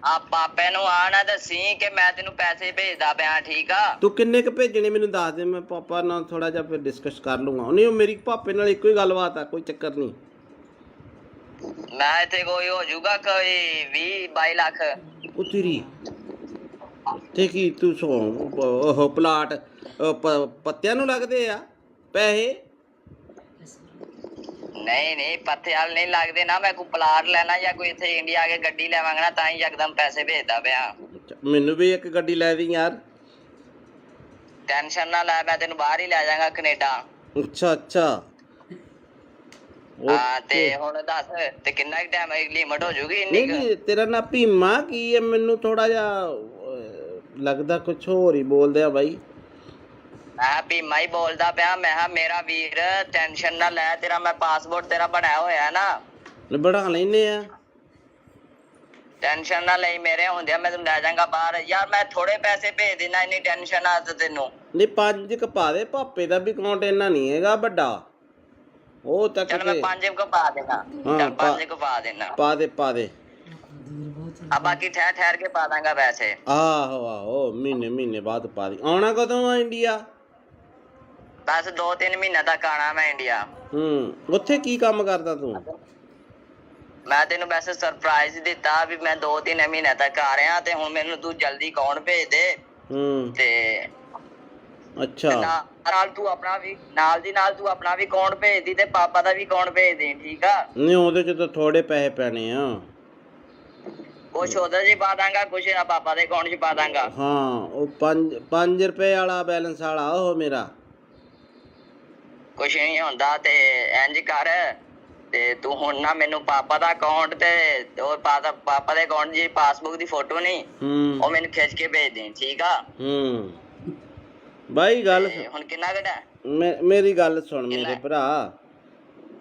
ਆ ਪਾਪੇ ਨੂੰ ਆ ਨਾ ਦੱਸੀ ਕਿ ਮੈਂ ਤੈਨੂੰ ਪੈਸੇ ਭੇਜਦਾ ਪਿਆ। ਠੀਕ ਆ? ਤੂੰ ਕਿੰਨੇ ਕ ਭੇਜਣੇ ਮੈਨੂੰ ਦੱਸ ਦੇ। ਮੈਂ ਪਾਪਾ ਨਾਲ ਥੋੜਾ ਜਿਹਾ ਫਿਰ ਡਿਸਕਸ ਕਰ ਲੂੰਗਾ। ਨਹੀਂ ਉਹ ਮੇਰੀ ਪਾਪੇ ਨਾਲ ਇੱਕੋ ਹੀ ਗੱਲਬਾਤ ਆ, ਕੋਈ ਚੱਕਰ ਨਹੀਂ। ਮੈਂ ਇੱਥੇ ਕੋਈ ਹੋ ਜਾਊਗਾ ਕੋਈ 20-22 ਲੱਖ। ਉਹ ਤੇਰੀ ਤੇ ਕੀ ਤੂੰ ਉਹ ਪਲਾਟ ਪੱਤਿਆਂ ਨੂੰ ਲੱਗਦੇ ਆ ਪੈਸੇ? ਨਹੀਂ ਨਹੀਂ ਪੱਥੇ ਵਾਲ ਨਹੀਂ ਲੱਗਦੇ ਨਾ। ਮੈਂ ਕੋਈ ਪਲਾਟ ਲੈਣਾ ਜਾਂ ਕੋਈ ਇੱਥੇ ਇੰਡੀਆ ਆ ਕੇ ਗੱਡੀ ਲੈਵਾਂਗਾ ਨਾ ਤਾਂ ਹੀ ਯਕਦਮ ਪੈਸੇ ਭੇਜਦਾ ਪਿਆ। ਅੱਛਾ, ਮੈਨੂੰ ਵੀ ਇੱਕ ਗੱਡੀ ਲੈ ਦੀ ਯਾਰ। ਟੈਨਸ਼ਨ ਨਾ ਲੈ, ਮੈਂ ਤੈਨੂੰ ਬਾਹਰ ਹੀ ਲੈ ਜਾਵਾਂਗਾ ਕੈਨੇਡਾ। ਅੱਛਾ ਅੱਛਾ ਹਾਂ ਤੇ ਓਕੇ। ਹੁਣ ਦੱਸ ਤੇ ਕਿੰਨਾ ਟਾਈਮ ਲਿਮਟ ਹੋ ਜੂਗੀ ਇੰਨੀ ਨਹੀਂ ਕੁ? ਨਹੀਂ, ਤੇਰਾ ਨਾਂ ਭੀਮਾ ਕੀ ਹੈ? ਮੈਨੂੰ ਥੋੜਾ ਜਿਹਾ ਲੱਗਦਾ ਕੁਛ ਹੋਰ ਹੀ ਬੋਲਦੇ ਆ ਬਾਈ। ਮੈਂ ਭੀਮਾ ਹੀ ਬੋਲਦਾ ਪਿਆ। ਮੈਂ ਕਿਹਾ ਮੇਰਾ ਵੀਰ ਟੈਨਸ਼ਨ ਨਾ ਲੈ, ਤੇਰਾ ਮੈਂ ਪਾਸਪੋਰਟ ਤੇਰਾ ਬਣਿਆ ਹੋਇਆ ਨਾ। ਬਣਾ ਲੈਨੇ ਆ। ਟੈਨਸ਼ਨ ਨਾ ਲਈ, ਮੇਰੇ ਹੁੰਦਿਆ ਮੈਂ ਤੈਨੂੰ ਲੈ ਜਾਵਾਂਗਾ ਬਾਹਰ। ਯਾਰ ਮੈਂ ਥੋੜੇ ਪੈਸੇ ਭੇਜ ਦੇਣਾ, ਇੰਨੀ ਟੈਨਸ਼ਨ ਆ ਤੇ ਤੈਨੂੰ। ਨਹੀਂ 5 ਕ ਪਾ ਦੇ, ਭਾਪੇ ਦਾ ਵੀ ਅਕਾਊਂਟ ਇੰਨਾ ਨਹੀਂ ਹੈਗਾ ਵੱਡਾ। ਉਹ ਤੱਕ ਚੱਲ ਮੈਂ 5 ਕੁ ਪਾ ਦੇਣਾ। ਚੱਲ 5 ਕੁ ਪਾ ਦੇਣਾ। ਪਾ ਦੇ ਪਾ ਦੇ। ਆ ਬਾਕੀ ਠਹਿਰ ਠਹਿਰ ਕੇ ਪਾ ਦਾਂਗਾ ਪੈਸੇ। ਆਹੋ ਆਹੋ, ਮਹੀਨੇ ਬਾਅਦ ਪਾ ਦੀ। ਆਉਣਾ ਕਦੋਂ ਆ ਇੰਡੀਆ? ਬਸ 2-3 ਮਹੀਨੇ ਤੱਕ ਆਣਾ ਮੈਂ ਇੰਡੀਆ। ਉੱਥੇ ਕੀ ਕੰਮ ਕਰਦਾ ਤੂੰ? ਮੈਂ ਤੈਨੂੰ ਵੈਸੇ ਸਰਪ੍ਰਾਈਜ਼ ਦਿੱਤਾ ਵੀ ਮੈਂ 2-3 ਮਹੀਨੇ ਤੱਕ ਆ ਰਿਹਾ ਤੇ ਹੁਣ ਮੈਨੂੰ ਤੂੰ ਜਲਦੀ ਅਕਾਊਂਟ ਭੇਜ ਦੇ। ਤੇ ਅੱਛਾ, ਨਾਲ ਤੂੰ ਆਪਣਾ ਵੀ ਨਾਲ ਦੀ ਨਾਲ ਤੂੰ ਆਪਣਾ ਵੀ ਅਕਾਊਂਟ ਭੇਜ ਦੀ ਤੇ ਪਾਪਾ ਦਾ ਵੀ ਅਕਾਊਂਟ ਭੇਜ ਦੇ, ਠੀਕ ਆ? ਨਹੀਂ ਉਹਦੇ ਚ ਤਾਂ ਥੋੜੇ ਪੈਸੇ ਪੈਣੇ ਆ। ਕੁਛ ਉਹਦੇ 'ਚ ਪਾ ਦਾਂਗਾ, ਕੁਛ ਪਾਪਾ ਦੇ ਅਕਾਊਂਟ 'ਚ ਪਾ ਦਾਂਗਾ। ਹਾਂ, ਉਹ 5 ਰੁਪਏ ਵਾਲਾ ਬੈਲੈਂਸ ਵਾਲਾ ਉਹ ਮੇਰਾ। ਕੁਛ ਨਹੀਂ ਹੁੰਦਾ ਤੇ ਇੰਜ ਕਰ ਤੇ ਤੂੰ ਹੁਣ ਨਾ ਮੈਨੂੰ ਪਾਪਾ ਦਾ ਅਕਾਊਂਟ ਤੇ ਉਹ ਪਾਪਾ ਦੇ ਅਕਾਊਂਟ ਦੀ ਪਾਸਬੁੱਕ ਦੀ ਫੋਟੋ ਨਹੀਂ ਉਹ ਮੈਨੂੰ ਖਿੱਚ ਕੇ ਭੇਜ ਦੇ, ਠੀਕ ਆ? ਬਾਈ ਗੱਲ ਹੁਣ ਕਿੰਨਾ ਘਟਾ? ਮੇਰੀ ਗੱਲ ਸੁਣ ਮੇਰੇ ਭਰਾ,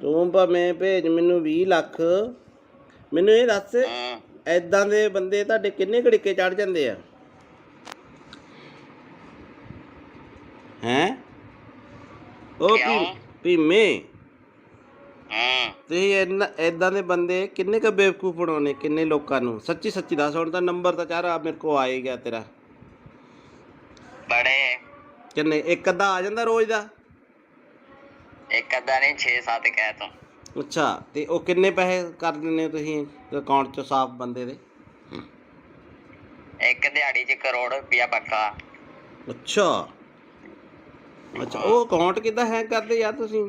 ਤੂੰ ਭਾਵੇਂ ਭੇਜ ਮੈਨੂੰ 20 ਲੱਖ। ਮੈਨੂੰ ਇਹ ਦੱਸ, ਏਦਾਂ ਦੇ ਬੰਦੇ ਤੁਹਾਡੇ ਕਿੰਨੇ ਘੜੀਕੇ ਚੜ ਜਾਂਦੇ ਆ? ਹੈਂ ਉਹ ਭੀਮੇ, ਤੁਸੀਂ ਏਦਾਂ ਦੇ ਬੰਦੇ ਕਿੰਨੇ ਕੁ ਬੇਵਕੂਫ ਬਣਾਉਣੇ, ਕਿੰਨੇ ਲੋਕਾਂ ਨੂੰ? ਸੱਚੀ ਸੱਚੀ ਦੱਸ। ਹੁਣ ਤਾਂ ਨੰਬਰ ਤਾਂ ਚਾਰਾ ਮੇਰੇ ਕੋਲ ਆ ਹੀ ਗਿਆ ਤੇਰਾ। ਬੜੇ ਕਿੰਨੇ? ਇੱਕ ਅੱਧਾ ਆ ਜਾਂਦਾ ਰੋਜ਼ ਦਾ? ਇੱਕ ਅੱਧਾ ਨਹੀਂ, 6-7 ਕਹਿ ਤੂੰ। ਅੱਛਾ, ਤੇ ਉਹ ਕਿੰਨੇ ਪੈਸੇ ਕਰ ਦਿੰਦੇ ਹੋ ਤੁਸੀਂ ਅਕਾਊਂਟ 'ਚ ਸਾਫ਼ ਬੰਦੇ ਦੇ? ਇੱਕ ਦਿਹਾੜੀ 'ਚ ਕਰੋੜ ਰੁਪਇਆ ਪੱਕਾ। ਅੱਛਾ ਅੱਛਾ, ਉਹ ਅਕਾਊਂਟ ਕਿੱਦਾਂ ਹੈਕ ਕਰਦੇ ਯਾਰ ਤੁਸੀਂ?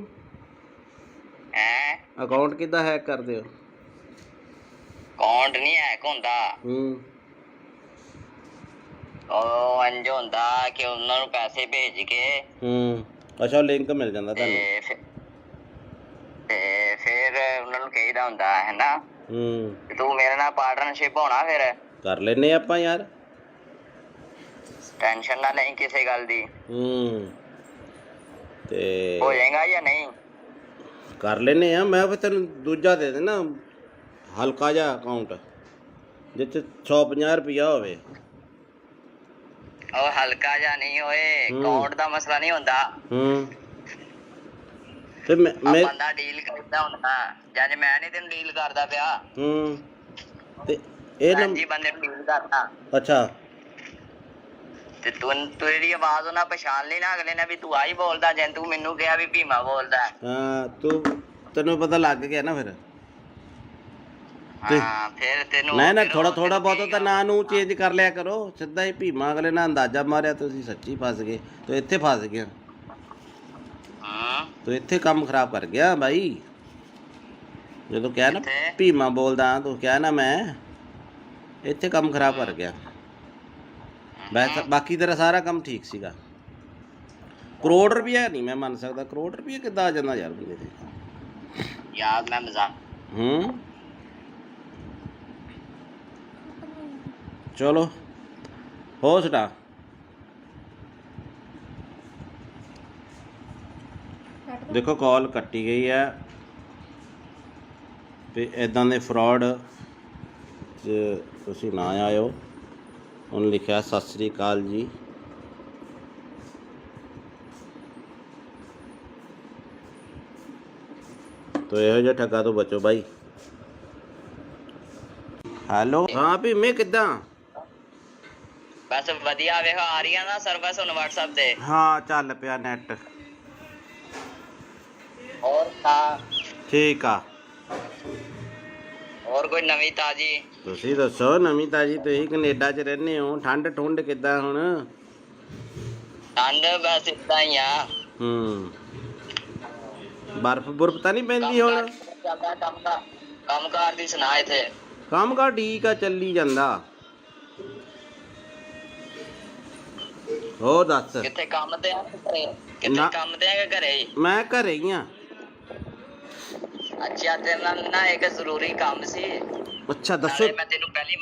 ਹੈਂ? ਅਕਾਊਂਟ ਕਿੱਦਾਂ ਹੈਕ ਕਰਦੇ ਹੋ? ਅਕਾਊਂਟ ਨਹੀਂ ਹੈਕ ਹੁੰਦਾ। ਉਹ ਇੰਝ ਹੁੰਦਾ ਕਿ ਉਹਨਾਂ ਨੂੰ ਪੈਸੇ ਭੇਜ ਕੇ ਅੱਛਾ, ਲਿੰਕ ਮਿਲ ਜਾਂਦਾ ਤੁਹਾਨੂੰ ਤੇ ਫਿਰ ਉਹਨਾਂ ਨੂੰ ਕਹੀਦਾ ਹੁੰਦਾ ਹੈ ਨਾ ਤੂੰ ਮੇਰੇ ਨਾਲ ਪਾਰਟਨਰਸ਼ਿਪ ਹੋਣਾ, ਫਿਰ ਕਰ ਲੈਨੇ ਆਪਾਂ ਯਾਰ। ਟੈਨਸ਼ਨ ਨਾ ਲਈ ਕਿਸੇ ਗੱਲ ਦੀ। ਤੇ ਹੋ ਜਾਏਗਾ ਜਾਂ ਨਹੀਂ? ਕਰ ਲੈਨੇ ਆ। ਮੈਂ ਫਿਰ ਤੈਨੂੰ ਦੂਜਾ ਦੇ ਦੇਣਾ, ਹਲਕਾ ਜਿਹਾ ਅਕਾਊਂਟ ਜਿੱਥੇ 150 ਰੁਪਇਆ ਹੋਵੇ। ਉਹ ਹਲਕਾ ਜਿਹਾ ਨਹੀਂ ਹੋਏ, ਅਕਾਊਂਟ ਦਾ ਮਸਲਾ ਨਹੀਂ ਹੁੰਦਾ। ਤੇ ਮੈਂ ਬੰਦਾ ਡੀਲ ਕਰਦਾ ਹੁੰਦਾ, ਜਦ ਮੈਂ ਨਹੀਂ ਤੈਨੂੰ ਡੀਲ ਕਰਦਾ ਪਿਆ। ਤੇ ਇਹ ਜੀ ਬੰਦੇ ਨੂੰ ਡੀਲ ਕਰਦਾ। ਅੱਛਾ, ਤੇ ਤੂੰ ਤੇਰੀ ਆਵਾਜ਼ ਉਹਨਾਂ ਪਛਾਣ ਲਈ ਨਾ ਅਗਲੇ ਨੇ ਵੀ ਤੂੰ ਆਹੀ ਬੋਲਦਾ, ਜੇ ਤੂੰ ਮੈਨੂੰ ਕਿਹਾ ਵੀ ਭੀਮਾ ਬੋਲਦਾ। ਹਾਂ, ਤੈਨੂੰ ਪਤਾ ਲੱਗ ਗਿਆ ਨਾ ਫਿਰ। ਹਾਂ ਫਿਰ ਤੈਨੂੰ ਨਾ ਥੋੜਾ ਬਹੁਤ ਤਾਂ ਨਾਂ ਨੂੰ ਚੇਂਜ ਕਰ ਲਿਆ ਕਰੋ। ਸਿੱਧਾ ਹੀ ਭੀਮਾ ਅਗਲੇ ਨਾਲ ਅੰਦਾਜ਼ਾ ਮਾਰਿਆ, ਤੁਸੀਂ ਸੱਚੀ ਫਸ ਗਏ। ਤੂੰ ਇੱਥੇ ਫਸ ਗਿਆ, ਤੂੰ ਇੱਥੇ ਕੰਮ ਖਰਾਬ ਕਰ ਗਿਆ ਬਾਈ। ਜਦੋਂ ਕਿਹਾ ਨਾ ਭੀਮਾ ਬੋਲਦਾ, ਤੂੰ ਕਿਹਾ ਨਾ ਮੈਂ, ਇੱਥੇ ਕੰਮ ਖਰਾਬ ਕਰ ਗਿਆ। ਬਾਕੀ ਤੇਰਾ ਸਾਰਾ ਕੰਮ ਠੀਕ ਸੀਗਾ। ਕਰੋੜ ਰੁਪਇਆ ਨਹੀਂ ਮੈਂ ਮੰਨ ਸਕਦਾ। ਕਰੋੜ ਰੁਪਇਆ ਕਿੱਦਾਂ ਆ ਜਾਂਦਾ ਯਾਰ ਬੰਦੇ ਤੇ? ਯਾਰ ਮੈਂ ਮਜ਼ਾਕ ਚਲੋ ਹੋ ਸਟਾ। ਦੇਖੋ ਕਾਲ ਕੱਟੀ ਗਈ ਹੈ ਤੇ ਇੱਦਾਂ ਦੇ ਫਰਾਡ ਤੁਸੀਂ ਨਾ ਆਇਓ। ਉਹਨੇ ਲਿਖਿਆ ਸਤਿ ਸ੍ਰੀ ਅਕਾਲ ਜੀ। ਤੋ ਇਹੋ ਜਿਹਾ ਠੱਗਾ ਤੋਂ ਬਚੋ ਬਾਈ। ਹੈਲੋ, ਹਾਂ ਭੀਮੇ ਕਿੱਦਾਂ? ਬਸ ਵਧੀਆ। ਵੇਖੋ ਆ ਰਹੀ ਆ ਨਾ ਸਰਵਿਸ ਹੁਣ WhatsApp ਤੇ? ਹਾਂ ਚੱਲ ਪਿਆ ਨੈਟ। ਹੋਰ ਠੀਕ ਆ। ਹੋਰ ਕੋਈ ਨਵੀਂ ਤਾਜੀ? ਤੁਸੀਂ ਦੱਸੋ ਨਵੀਂ ਤਾਜੀ। ਤੁਸੀਂ ਕੈਨੇਡਾ 'ਚ ਰਹਿੰਦੇ ਹੋ, ਠੰਡ ਠੁੰਡ ਕਿੱਦਾਂ ਹੁਣ? ਠੰਡ ਬਸ ਏਦਾਂ ਹੀ ਆ। ਬਰਫ਼ ਬੁਰਫ਼ ਤਾਂ ਨਹੀਂ ਪੈਂਦੀ ਹੁਣ? ਚੱਲਦਾ ਕੰਮਕਾਰ ਦੀ ਸੁਣਾ ਇੱਥੇ। ਕੰਮ ਕਾਰ ਠੀਕ ਆ, ਚੱਲੀ ਜਾਂਦਾ। ਹੋਰ ਦੱਸ। ਕਿੱਥੇ ਕੰਮ ਤੇ ਆ ਘਰੇ? ਕਿੱਥੇ ਨਾ। ਕੰਮ ਤੇ ਆ ਕਿ ਘਰੇ ਹੀ? ਮੈਂ ਘਰੇ ਹੀ ਆ। ਅੱਛਾ, ਤੇਰੇ ਨਾਲ ਨਾ ਇੱਕ ਜ਼ਰੂਰੀ ਕੰਮ ਸੀ। ਅੱਛਾ ਦੱਸੋ। ਨਾਲੇ ਮੈਂ ਤੈਨੂੰ ਪਹਿਲੀ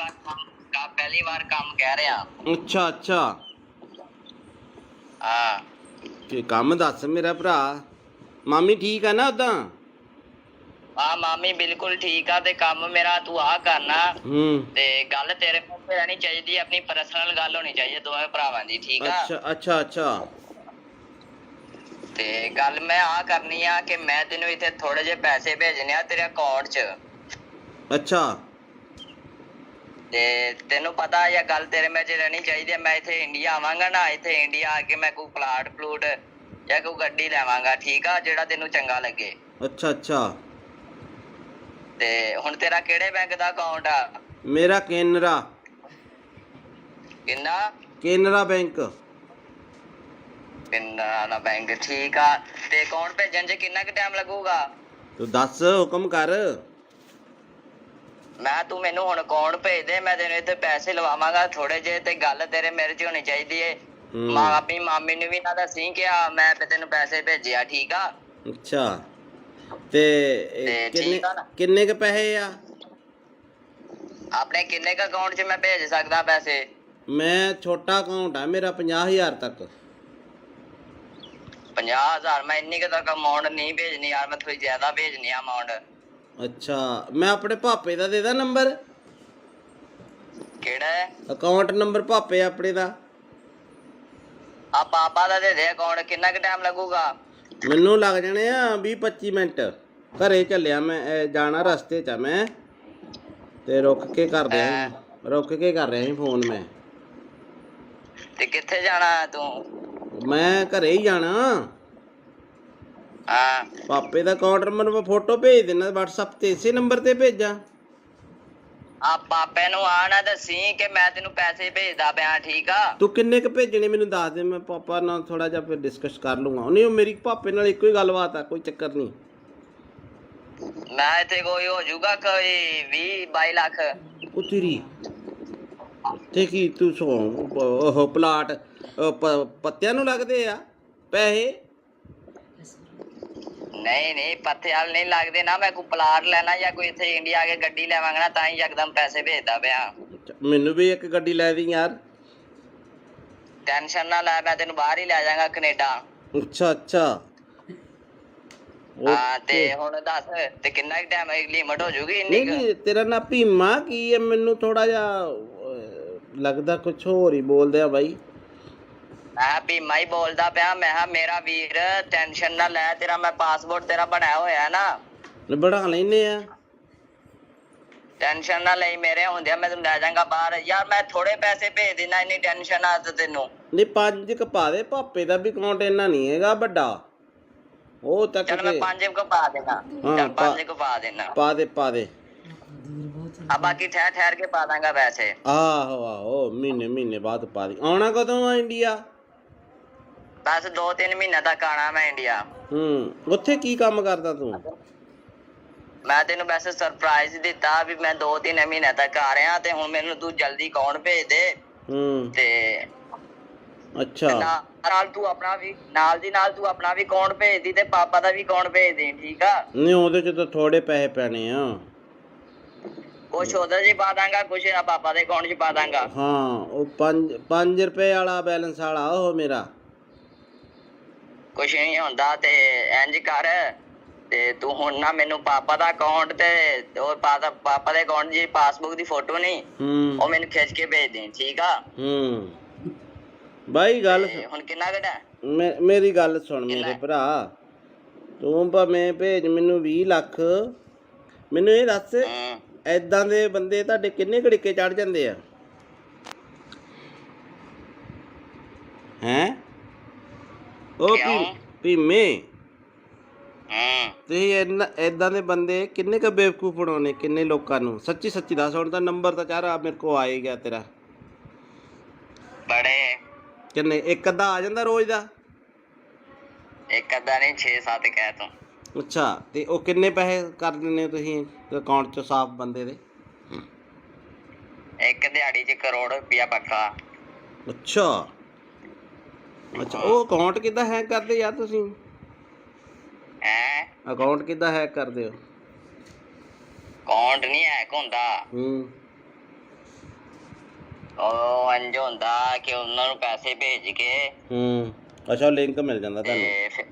ਵਾਰ ਕੰਮ ਕਹਿ ਰਿਹਾ। ਅੱਛਾ ਅੱਛਾ, ਹਾਂ। ਕੀ ਕੰਮ ਦੱਸ ਮੇਰਾ ਭਰਾ। ਮਾਮੀ ਠੀਕ ਆ ਨਾ ਉਦਾਂ? ਹਾਂ, ਮਾਮੀ ਬਿਲਕੁਲ ਠੀਕ ਆ। ਤੇ ਕੰਮ ਮੇਰਾ ਤੂੰ ਆ ਕਰਨਾ। ਤੇ ਗੱਲ ਤੇਰੇ ਮੂੰਹ ਤੇ ਰਹਿਣੀ ਚਾਹੀਦੀ, ਆਪਣੀ ਪਰਸਨਲ ਗੱਲ ਹੋਣੀ ਚਾਹੀਦੀ ਦੋਵੇਂ ਭਰਾਵਾਂ ਦੀ, ਠੀਕ ਆ? ਅੱਛਾ ਅੱਛਾ ਅੱਛਾ। ਤੇ ਗੱਲ ਮੈਂ ਆ ਕਰਨੀ ਆ ਕਿ ਮੈਂ ਤੈਨੂੰ ਇੱਥੇ ਥੋੜੇ ਜਿਹੇ ਪੈਸੇ ਭੇਜਣੇ ਆ ਤੇਰੇ ਅਕਾਊਂਟ 'ਚ। ਅੱਛਾ। ਤੇ ਤੈਨੂੰ ਪਤਾ ਜਾਂ ਗੱਲ ਤੇਰੇ ਵਿੱਚ ਰਹਿਣੀ ਚਾਹੀਦੀ ਹੈ। ਮੈਂ ਇੱਥੇ ਇੰਡੀਆ ਆਵਾਂਗਾ ਨਾ, ਇੱਥੇ ਇੰਡੀਆ ਆ ਕੇ ਮੈਂ ਕੋਈ ਪਲਾਟ ਜਾਂ ਕੋਈ ਗੱਡੀ ਲੈਵਾਂਗਾ, ਠੀਕ ਆ? ਜਿਹੜਾ ਤੈਨੂੰ ਚੰਗਾ ਲੱਗੇ। ਅੱਛਾ ਅੱਛਾ। ਤੇ ਹੁਣ ਤੇਰਾ ਕਿਹੜੇ ਬੈਂਕ ਦਾ ਅਕਾਊਂਟ ਆ? ਮੇਰਾ ਕੇਨਰਾ। ਕਿੰਨਾ? ਕੇਨਰਾ ਬੈਂਕ। ਕੇਨਰਾ ਦਾ ਬੈਂਕ, ਠੀਕ ਆ। ਤੇ ਅਕਾਊਂਟ ਭੇਜਣ 'ਚ ਕਿੰਨਾ ਕੁ ਟਾਈਮ ਲੱਗੂਗਾ? ਤੂੰ ਦੱਸ, ਹੁਕਮ ਕਰ। ਤੂੰ ਮੈਨੂੰ ਹੁਣ ਅਕਾਊਂਟ ਭੇਜ ਦੇ, ਮੈਂ ਤੈਨੂੰ ਇੱਥੇ ਪੈਸੇ ਲਵਾਵਾਂਗਾ ਥੋੜੇ ਜਿਹੇ। ਤੇ ਗੱਲ ਤੇਰੇ ਮੇਰੇ 'ਚ ਹੋਣੀ ਚਾਹੀਦੀ ਏ। ਆਪਣੀ ਮਾਮੀ ਨੂੰ ਵੀ ਨਾ ਦੱਸੀ ਕਿ ਮੈਂ ਤੈਨੂੰ ਪੈਸੇ ਭੇਜਿਆ, ਠੀਕ ਆ? ਅੱਛਾ। ਤੇ ਕਿੰਨੇ ਕ ਪੈਸੇ ਆ ਆਪਣੇ? ਕਿੰਨੇ ਕ ਅਕਾਊਂਟ 'ਚ ਮੈਂ ਭੇਜ ਸਕਦਾ ਪੈਸੇ? ਮੈਂ ਛੋਟਾ ਅਕਾਊਂਟ ਆ ਮੇਰਾ, 50,000 ਤੱਕ। 50,000? ਮੈਂ ਇੰਨੀ ਕੁ ਤੱਕ ਅਮਾਊਂਟ ਨਹੀਂ ਭੇਜਣੀ ਯਾਰ, ਮੈਂ ਥੋੜੀ ਜ਼ਿਆਦਾ ਭੇਜਣੀ ਆ ਅਮਾਊਂਟ। ਅੱਛਾ, ਮੈਂ ਆਪਣੇ ਪਾਪੇ ਦਾ ਦੇ ਦਾਂ ਨੰਬਰ? ਕਿਹੜਾ ਹੈ ਅਕਾਊਂਟ ਨੰਬਰ? ਪਾਪੇ ਆਪਣੇ ਦਾ। ਆ ਪਾਪਾ ਦਾ ਦੇ ਦੇ ਅਕਾਊਂਟ। ਕਿੰਨਾ ਕੁ ਟਾਈਮ ਲੱਗੂਗਾ? ਮੈਨੂੰ ਲੱਗ ਜਾਣੇ ਆ 20-25 ਮਿੰਟ। ਘਰੇ ਚੱਲਿਆ ਮੈਂ, ਜਾਣਾ ਰਸਤੇ 'ਚ ਆ ਮੈਂ, ਤੇ ਰੁਕ ਕੇ ਕਰ ਰਿਹਾ ਸੀ ਫੋਨ ਮੈਂ। ਤੇ ਕਿੱਥੇ ਜਾਣਾ ਤੂੰ? ਮੈਂ ਘਰੇ ਹੀ ਜਾਣਾ। ਹਾਂ। ਪਾਪੇ ਦਾ ਅਕਾਊਂਟ ਨੰਬਰ ਮੈਂ ਫੋਟੋ ਭੇਜ ਦੇਣਾ WhatsApp ਤੇ, ਇਸੇ ਨੰਬਰ ਤੇ ਭੇਜਾਂ? ਆ ਪਾਪੇ ਨੂੰ ਆ ਨਾ ਦੱਸੀ ਕਿ ਮੈਂ ਤੈਨੂੰ ਪੈਸੇ ਭੇਜਦਾ ਪਿਆ, ਠੀਕ ਆ? ਤੂੰ ਕਿੰਨੇ ਕ ਭੇਜਣੇ ਮੈਨੂੰ ਦੱਸ ਦੇ, ਮੈਂ ਪਾਪਾ ਨਾਲ ਥੋੜਾ ਜਿਹਾ ਫਿਰ ਡਿਸਕਸ ਕਰ ਲੂੰਗਾ। ਨਹੀਂ, ਉਹ ਮੇਰੀ ਪਾਪੇ ਨਾਲ ਇੱਕੋ ਹੀ ਗੱਲਬਾਤ ਆ, ਕੋਈ ਚੱਕਰ ਨਹੀਂ। ਮੈਂ ਇੱਥੇ ਕੋਈ ਹੋ ਜਾਊਗਾ ਕੋਈ 20-22 ਲੱਖ। ਉਹ ਤੇਰੀ ਤੇ ਕੀ ਤੂੰ ਉਹ ਪਲਾਟ ਪੱਤਿਆਂ ਨੂੰ ਲੱਗਦੇ ਆ ਪੈਸੇ? ਨਹੀਂ, ਪੱਥੇ ਵਾਲ ਨਹੀਂ ਲੱਗਦੇ ਨਾ। ਮੈਂ ਕੋਈ ਪਲਾਟ ਲੈਣਾ ਜਾਂ ਕੋਈ ਇੱਥੇ ਇੰਡੀਆ ਆ ਕੇ ਗੱਡੀ ਲੈਵਾਂਗਾ ਨਾ, ਤਾਂ ਹੀ ਯਕਦਮ ਪੈਸੇ ਭੇਜਦਾ ਪਿਆ। ਮੈਨੂੰ ਵੀ ਇੱਕ ਗੱਡੀ ਲੈ ਦੀ ਯਾਰ। ਟੈਨਸ਼ਨ ਨਾ ਲੈ, ਮੈਂ ਤੈਨੂੰ ਬਾਹਰ ਹੀ ਲੈ ਜਾਵਾਂਗਾ, ਕੈਨੇਡਾ। ਅੱਛਾ ਅੱਛਾ। ਹਾਂ। ਤੇ ਹੁਣ ਦੱਸ, ਤੇ ਕਿੰਨਾ ਕੁ ਟਾਈਮ ਲਿਮਟ ਹੋ ਜੂਗੀ ਇੰਨੀ ਕੁ? ਨਹੀਂ, ਤੇਰਾ ਨਾਂ ਭੀਮਾ ਕੀ ਹੈ? ਮੈਨੂੰ ਥੋੜਾ ਜਿਹਾ ਲੱਗਦਾ ਕੁਛ ਹੋਰ ਹੀ ਬੋਲਦੇ ਆ ਬਾਈ। ਮੈਂ ਭੀਮਾ ਹੀ ਬੋਲਦਾ ਪਿਆ। ਮੈਂ ਕਿਹਾ ਮੇਰਾ ਵੀਰ ਟੈਨਸ਼ਨ ਨਾ ਲੈ, ਤੇਰਾ ਮੈਂ ਪਾਸਪੋਰਟ ਤੇਰਾ ਬਣਿਆ ਹੋਇਆ ਨਾ। ਬਣਾ ਲੈਨੇ ਆ। ਟੈਨਸ਼ਨ ਨਾ ਲਈ, ਮੇਰੇ ਹੁੰਦਿਆ ਮੈਂ ਤੈਨੂੰ ਲੈ ਜਾਵਾਂਗਾ ਬਾਹਰ। ਯਾਰ ਮੈਂ ਥੋੜੇ ਪੈਸੇ ਭੇਜ ਦੇਣਾ, ਇੰਨੀ ਟੈਨਸ਼ਨ ਆ ਤੈਨੂੰ? ਨਹੀਂ, 5 ਕ ਪਾ ਦੇ। ਪਾਪੇ ਦਾ ਵੀ ਅਕਾਊਂਟ ਇੰਨਾ ਨਹੀਂ ਹੈਗਾ ਵੱਡਾ, ਉਹ ਤੱਕ। ਚੱਲ ਮੈਂ 5 ਕੁ ਪਾ ਦੇਣਾ। ਚੱਲ 5 ਕੁ ਪਾ ਦੇਣਾ। ਪਾ ਦੇ। ਆ ਬਾਕੀ ਠਹਿਰ ਕੇ ਪਾ ਦਾਂਗਾ ਪੈਸੇ। ਆਹੋ, ਮਹੀਨੇ ਬਾਅਦ ਪਾ ਦੀ। ਆਉਣਾ ਕਦੋਂ ਆ ਇੰਡੀਆ? ਬਸ 2-3 ਮਹੀਨੇ ਤੱਕ ਆਣਾ ਮੈਂ ਇੰਡੀਆ। ਉੱਥੇ ਕੀ ਕੰਮ ਕਰਦਾ ਤੂੰ? ਮੈਂ ਤੈਨੂੰ ਵੈਸੇ ਸਰਪ੍ਰਾਈਜ਼ ਦਿੱਤਾ ਵੀ ਮੈਂ 2-3 ਮਹੀਨੇ ਤੱਕ ਆ ਰਿਹਾ, ਤੇ ਹੁਣ ਮੈਨੂੰ ਤੂੰ ਜਲਦੀ ਅਕਾਊਂਟ ਭੇਜ ਦੇ। ਤੇ ਅੱਛਾ, ਨਾਲ ਤੂੰ ਆਪਣਾ ਵੀ ਨਾਲ ਤੂੰ ਆਪਣਾ ਵੀ ਅਕਾਊਂਟ ਭੇਜ ਦੀ, ਤੇ ਪਾਪਾ ਦਾ ਵੀ ਅਕਾਊਂਟ ਭੇਜ ਦੇ, ਠੀਕ ਆ? ਨਹੀਂ, ਉਹਦੇ ਚ ਤਾਂ ਥੋੜੇ ਪੈਸੇ ਪੈਣੇ ਆ। ਕੁਛ ਉਹਦੇ 'ਚ ਪਾ ਦਾਂਗਾ, ਕੁਛ ਪਾਪਾ ਦੇ ਅਕਾਊਂਟ 'ਚ ਪਾ ਦਾਂਗਾ। ਹਾਂ, ਉਹ 5 ਰੁਪਏ ਵਾਲਾ ਬੈਲੈਂਸ ਵਾਲਾ ਉਹ ਮੇਰਾ। ਕੁਛ ਨਹੀਂ ਹੁੰਦਾ। ਤੇ ਇੰਝ ਕਰ, ਤੇ ਤੂੰ ਹੁਣ ਨਾ ਮੈਨੂੰ ਪਾਪਾ ਦਾ ਅਕਾਊਂਟ ਤੇ ਉਹ ਪਾਪਾ ਦੇ ਅਕਾਊਂਟ ਦੀ ਪਾਸਬੁੱਕ ਦੀ ਫੋਟੋ ਨਹੀਂ, ਉਹ ਮੈਨੂੰ ਖਿੱਚ ਕੇ ਭੇਜ ਦੇ, ਠੀਕ ਆ? ਬਾਈ ਗੱਲ ਹੁਣ ਕਿੰਨਾ ਘਟਾ? ਮੇਰੀ ਗੱਲ ਸੁਣ ਮੇਰੇ ਭਰਾ, ਤੂੰ ਭਾਵੇਂ ਭੇਜ ਮੈਨੂੰ 20 ਲੱਖ। ਮੈਨੂੰ ਇਹ ਦੱਸ, ਏਦਾਂ ਦੇ ਬੰਦੇ ਤੁਹਾਡੇ ਕਿੰਨੇ ਘੜੀਕੇ ਚੜ ਜਾਂਦੇ ਆ? ਹੈਂ? ਉਹ ਭੀਮੇ, ਤੁਸੀਂ ਏਦਾਂ ਦੇ ਬੰਦੇ ਕਿੰਨੇ ਕੁ ਬੇਵਕੂਫ ਬਣਾਉਣੇ, ਕਿੰਨੇ ਲੋਕਾਂ ਨੂੰ? ਸੱਚੀ ਦੱਸ। ਹੁਣ ਤਾਂ ਨੰਬਰ ਤਾਂ ਚਾਰਾ ਮੇਰੇ ਕੋਲ ਆ ਹੀ ਗਿਆ ਤੇਰਾ। ਬੜੇ ਕਿੰਨੇ? ਇੱਕ ਅੱਧਾ ਆ ਜਾਂਦਾ ਰੋਜ਼ ਦਾ? ਇੱਕ ਅੱਧਾ ਨਹੀਂ, 6-7 ਕਹਿ ਤੂੰ। ਅੱਛਾ, ਤੇ ਉਹ ਕਿੰਨੇ ਪੈਸੇ ਕਰ ਦਿੰਦੇ ਹੋ ਤੁਸੀਂ ਅਕਾਊਂਟ 'ਚ ਸਾਫ਼ ਬੰਦੇ ਦੇ? ਇੱਕ ਦਿਹਾੜੀ 'ਚ ਕਰੋੜ ਰੁਪਇਆ ਪੱਕਾ। ਅੱਛਾ ਅੱਛਾ, ਉਹ ਅਕਾਊਂਟ ਕਿੱਦਾਂ ਹੈਕ ਕਰਦੇ ਯਾਰ ਤੁਸੀਂ? ਹੈ ਅਕਾਊਂਟ ਕਿੱਦਾਂ ਹੈਕ ਕਰਦੇ ਹੋ? ਅਕਾਊਂਟ ਨਹੀਂ ਹੈਕ ਹੁੰਦਾ। ਹੂੰ ਉਹ ਇੰਝ ਹੁੰਦਾ ਕਿ ਉਹਨਾਂ ਨੂੰ ਪੈਸੇ ਭੇਜ ਕੇ ਹੂੰ ਅੱਛਾ, ਲਿੰਕ ਮਿਲ ਜਾਂਦਾ ਤੁਹਾਨੂੰ?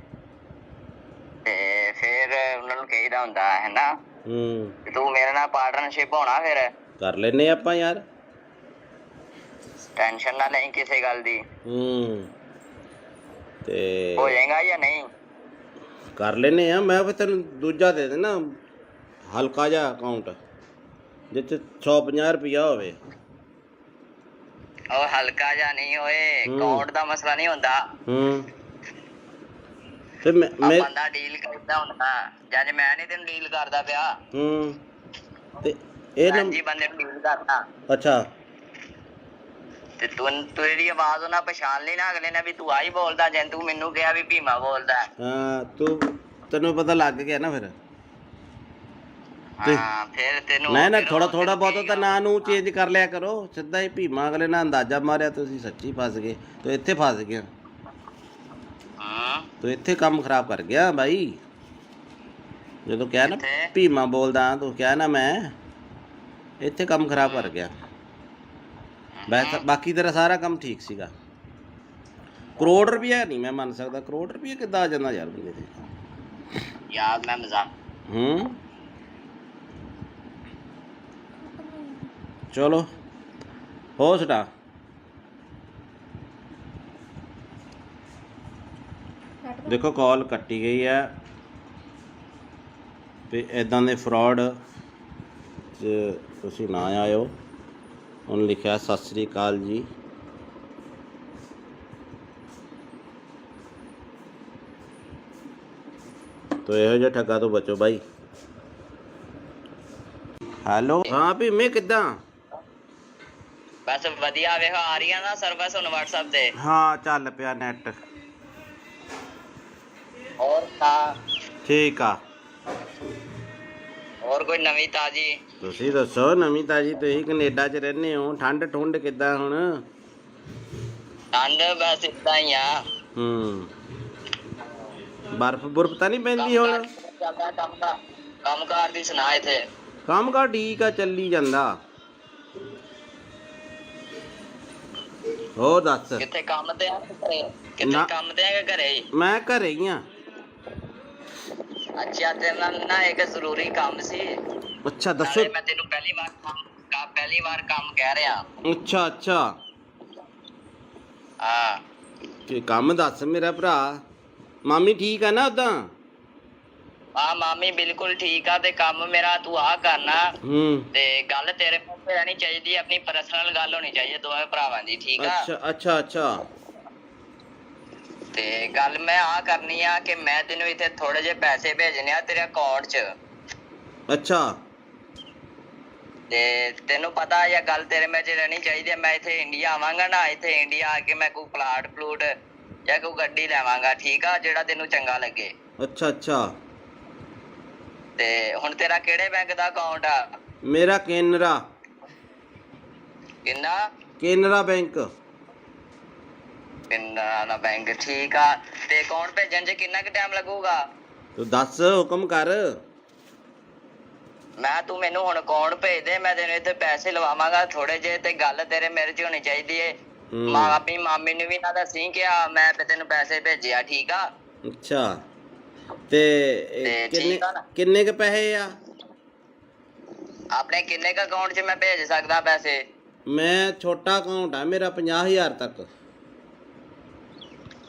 ਤੇ ਫਿਰ ਉਹਨਾਂ ਨੂੰ ਕਹੀਦਾ ਹੁੰਦਾ ਹੈ ਨਾ ਹੂੰ ਤੂੰ ਮੇਰੇ ਨਾਲ ਪਾਰਟਨਰਸ਼ਿਪ ਹੋਣਾ। ਫਿਰ ਕਰ ਲੈਨੇ ਆਪਾਂ ਯਾਰ। ਟੈਨਸ਼ਨ ਨਾ ਲਈ ਕਿਸੇ ਗੱਲ ਦੀ। ਹੂੰ ਤੇ ਹੋ ਜਾਏਗਾ ਜਾਂ ਨਹੀਂ? ਕਰ ਲੈਨੇ ਆ। ਮੈਂ ਫਿਰ ਤੈਨੂੰ ਦੂਜਾ ਦੇ ਦੇਣਾ, ਹਲਕਾ ਜਿਹਾ ਅਕਾਊਂਟ ਜਿਸ 'ਚ 150 ਰੁਪਈਆ ਹੋਵੇ। ਉਹ ਹਲਕਾ ਜਿਹਾ ਨਹੀਂ ਹੋਏ, ਅਕਾਊਂਟ ਦਾ ਮਸਲਾ ਨਹੀਂ ਹੁੰਦਾ। ਤੇ ਮੈਂ ਬੰਦਾ ਡੀਲ ਕਰਦਾ ਹੁੰਦਾ, ਜਦ ਮੈਂ ਨਹੀਂ ਤੈਨੂੰ ਡੀਲ ਕਰਦਾ ਪਿਆ। ਤੇ ਇਹ ਹਾਂਜੀ, ਬੰਦੇ ਨੂੰ ਡੀਲ ਕਰਦਾ। ਅੱਛਾ, ਤੇ ਤੂੰ ਇਹਦੀ ਆਵਾਜ਼ ਉਹਨਾਂ ਪਛਾਣ ਲਈ ਨਾ, ਅਗਲੇ ਨੇ ਵੀ ਤੂੰ ਆਹੀ ਬੋਲਦਾ, ਜੇ ਤੂੰ ਮੈਨੂੰ ਕਿਹਾ ਵੀ ਭੀਮਾ ਬੋਲਦਾ। ਹਾਂ, ਤੈਨੂੰ ਪਤਾ ਲੱਗ ਗਿਆ ਨਾ ਫਿਰ? ਹਾਂ, ਫਿਰ ਤੈਨੂੰ ਨਹੀਂ ਨਾ, ਥੋੜਾ ਬਹੁਤਾ ਤਾਂ ਨਾਂ ਨੂੰ ਚੇਂਜ ਕਰ ਲਿਆ ਕਰੋ। ਸਿੱਧਾ ਹੀ ਭੀਮਾ ਅਗਲੇ ਨਾਲ ਅੰਦਾਜ਼ਾ ਮਾਰਿਆ, ਤੁਸੀਂ ਸੱਚੀ ਫਸ ਗਏ। ਤੂੰ ਇੱਥੇ ਫਸ ਗਿਆ, ਤੂੰ ਇੱਥੇ ਕੰਮ ਖਰਾਬ ਕਰ ਗਿਆ ਬਾਈ। ਜਦੋਂ ਕਿਹਾ ਨਾ ਭੀਮਾ ਬੋਲਦਾ, ਤੂੰ ਕਿਹਾ ਨਾ ਮੈਂ, ਇੱਥੇ ਕੰਮ ਖਰਾਬ ਕਰ ਗਿਆ। ਬਾਕੀ ਤੇਰਾ ਸਾਰਾ ਕੰਮ ਠੀਕ ਸੀਗਾ। ਕਰੋੜ ਰੁਪਇਆ ਨਹੀਂ ਮੈਂ ਮੰਨ ਸਕਦਾ। ਕਰੋੜ ਰੁਪਇਆ ਕਿੱਦਾਂ ਆ ਜਾਂਦਾ ਯਾਰ ਬੰਦੇ ਤੇ? ਯਾਰ ਮੈਂ ਮਜ਼ਾਕ। ਚਲੋ ਹੋ ਸੁਣਾ। ਦੇਖੋ ਕਾਲ ਕੱਟੀ ਗਈ ਹੈ ਤੇ ਇੱਦਾਂ ਦੇ ਫਰਾਡ 'ਚ ਤੁਸੀਂ ਨਾ ਆਇਓ। ਉਹਨੇ ਲਿਖਿਆ ਸਤਿ ਸ੍ਰੀ ਅਕਾਲ ਜੀ। ਤੋ ਇਹੋ ਜਿਹੇ ਠੱਗਾ ਤੋਂ ਬਚੋ ਬਾਈ। ਹੈਲੋ, ਹਾਂ ਭੀਮੇ ਕਿੱਦਾਂ? ਬਸ ਵਧੀਆ। ਵੇਖੋ ਆ ਰਹੀ ਆ ਨਾ ਸਰਵਿਸ ਹੁਣ WhatsApp ਤੇ? ਹਾਂ, ਚੱਲ ਪਿਆ ਨੈਟ। ਹੋਰ ਤਾਂ ਠੀਕ ਆ। ਹੋਰ ਕੋਈ ਨਵੀਂ ਤਾਜੀ? ਤੁਸੀਂ ਦੱਸੋ ਨਵੀਂ ਤਾਜੀ। ਤੁਸੀਂ ਕੈਨੇਡਾ 'ਚ ਰਹਿੰਦੇ ਹੋ, ਠੰਡ ਠੁੰਡ ਕਿੱਦਾਂ ਹੁਣ? ਠੰਡ ਬਸ ਇਦਾਂ ਹੀ ਆ। ਬਰਫ਼ ਬੁਰਫ਼ ਤਾਂ ਨਹੀਂ ਪੈਂਦੀ ਹੁਣ? ਕੰਮ ਕਾਰ ਦੀ ਸੁਣਾ। ਇੱਥੇ ਕੰਮ ਕਾਰ ਠੀਕ ਆ, ਚੱਲੀ ਜਾਂਦਾ। ਹੋਰ ਦੱਸ। ਕਿੱਥੇ ਕੰਮ ਤੇ ਆ? ਕਿੱਥੇ ਕੰਮ ਤੇ ਆ ਕਿ ਘਰੇ ਹੀ? ਮੈਂ ਘਰੇ ਹੀ ਆ। ਅੱਛਾ, ਤੇਰੇ ਨਾਲ ਨਾ ਇੱਕ ਜ਼ਰੂਰੀ ਕੰਮ ਸੀ। ਅੱਛਾ ਦੱਸੋ। ਮੈਂ ਤੈਨੂੰ ਪਹਿਲੀ ਵਾਰ ਕੰਮ ਕਹਿ ਰਿਹਾ। ਅੱਛਾ ਅੱਛਾ, ਹਾਂ ਤੇ ਕੰਮ ਦੱਸ ਮੇਰਾ ਭਰਾ। ਮਾਮੀ ਠੀਕ ਆ ਨਾ ਉਦਾਂ? ਹਾਂ, ਮਾਮੀ ਬਿਲਕੁਲ ਠੀਕ ਆ। ਤੇ ਕੰਮ ਮੇਰਾ ਤੂੰ ਆ ਕਰਨਾ। ਤੇ ਗੱਲ ਤੇਰੇ ਪਾਸੇ ਰਹਿਣੀ ਚਾਹੀਦੀ, ਆਪਣੀ ਪਰਸਨਲ ਗੱਲ ਹੋਣੀ ਚਾਹੀਦੀ ਦੋਵੇਂ ਭਰਾਵਾਂ ਦੀ, ਠੀਕ ਆ? ਅੱਛਾ ਅੱਛਾ ਅੱਛਾ। ਤੇ ਗੱਲ ਮੈਂ ਆ ਕਰਨੀ ਆ ਕਿ ਮੈਂ ਤੈਨੂੰ ਇੱਥੇ ਥੋੜੇ ਜਿਹੇ ਪੈਸੇ ਭੇਜਣੇ ਆ ਤੇਰੇ ਅਕਾਊਂਟ 'ਚ। ਅੱਛਾ, ਤੇ ਤੈਨੂੰ ਪਤਾ ਜਾਂ ਗੱਲ ਤੇਰੇ ਵਿੱਚ ਰਹਿਣੀ ਚਾਹੀਦੀ ਹੈ। ਮੈਂ ਇੱਥੇ ਇੰਡੀਆ ਆਵਾਂਗਾ ਨਾ, ਇੱਥੇ ਇੰਡੀਆ ਆ ਕੇ ਮੈਂ ਕੋਈ ਪਲਾਟ ਪਲੂਟ ਜਾਂ ਕੋਈ ਗੱਡੀ ਲੈਵਾਂਗਾ, ਠੀਕ ਆ? ਜਿਹੜਾ ਤੈਨੂੰ ਚੰਗਾ ਲੱਗੇ। ਅੱਛਾ ਅੱਛਾ। ਤੇ ਹੁਣ ਤੇਰਾ ਕਿਹੜੇ ਬੈਂਕ ਦਾ ਅਕਾਊਂਟ ਆ? ਮੇਰਾ ਕੇਨਰਾ। ਕਿੰਨਾ? ਕੇਨਰਾ ਬੈਂਕ। ਕੇਨਰਾ ਦਾ ਬੈਂਕ, ਠੀਕ ਆ। ਤੇ ਅਕਾਊਂਟ ਭੇਜਣ 'ਚ ਕਿੰਨਾ ਕੁ ਟਾਈਮ ਲੱਗੂਗਾ? ਤੂੰ ਦੱਸ, ਹੁਕਮ ਕਰ। ਤੂੰ ਮੈਨੂੰ ਹੁਣ ਅਕਾਊਂਟ ਭੇਜ ਦੇ, ਮੈਂ ਤੈਨੂੰ ਇੱਥੇ ਪੈਸੇ ਲਵਾਵਾਂਗਾ ਥੋੜੇ ਜਿਹੇ। ਤੇ ਗੱਲ ਤੇਰੇ ਮੇਰੇ 'ਚ ਹੋਣੀ ਚਾਹੀਦੀ ਏ। ਆਪਣੀ ਮਾਮੀ ਨੂੰ ਵੀ ਨਾ ਦੱਸੀ ਕਿ ਮੈਂ ਤੈਨੂੰ ਪੈਸੇ ਭੇਜਿਆ, ਠੀਕ ਆ? ਅੱਛਾ, ਤੇ ਕਿੰਨੇ ਕ ਪੈਸੇ ਆ ਆਪਣੇ? ਕਿੰਨੇ ਕ ਅਕਾਊਂਟ 'ਚ ਮੈਂ ਭੇਜ ਸਕਦਾ ਪੈਸੇ? ਮੈਂ ਛੋਟਾ ਅਕਾਊਂਟ ਆ ਮੇਰਾ, 50,000 ਤੱਕ।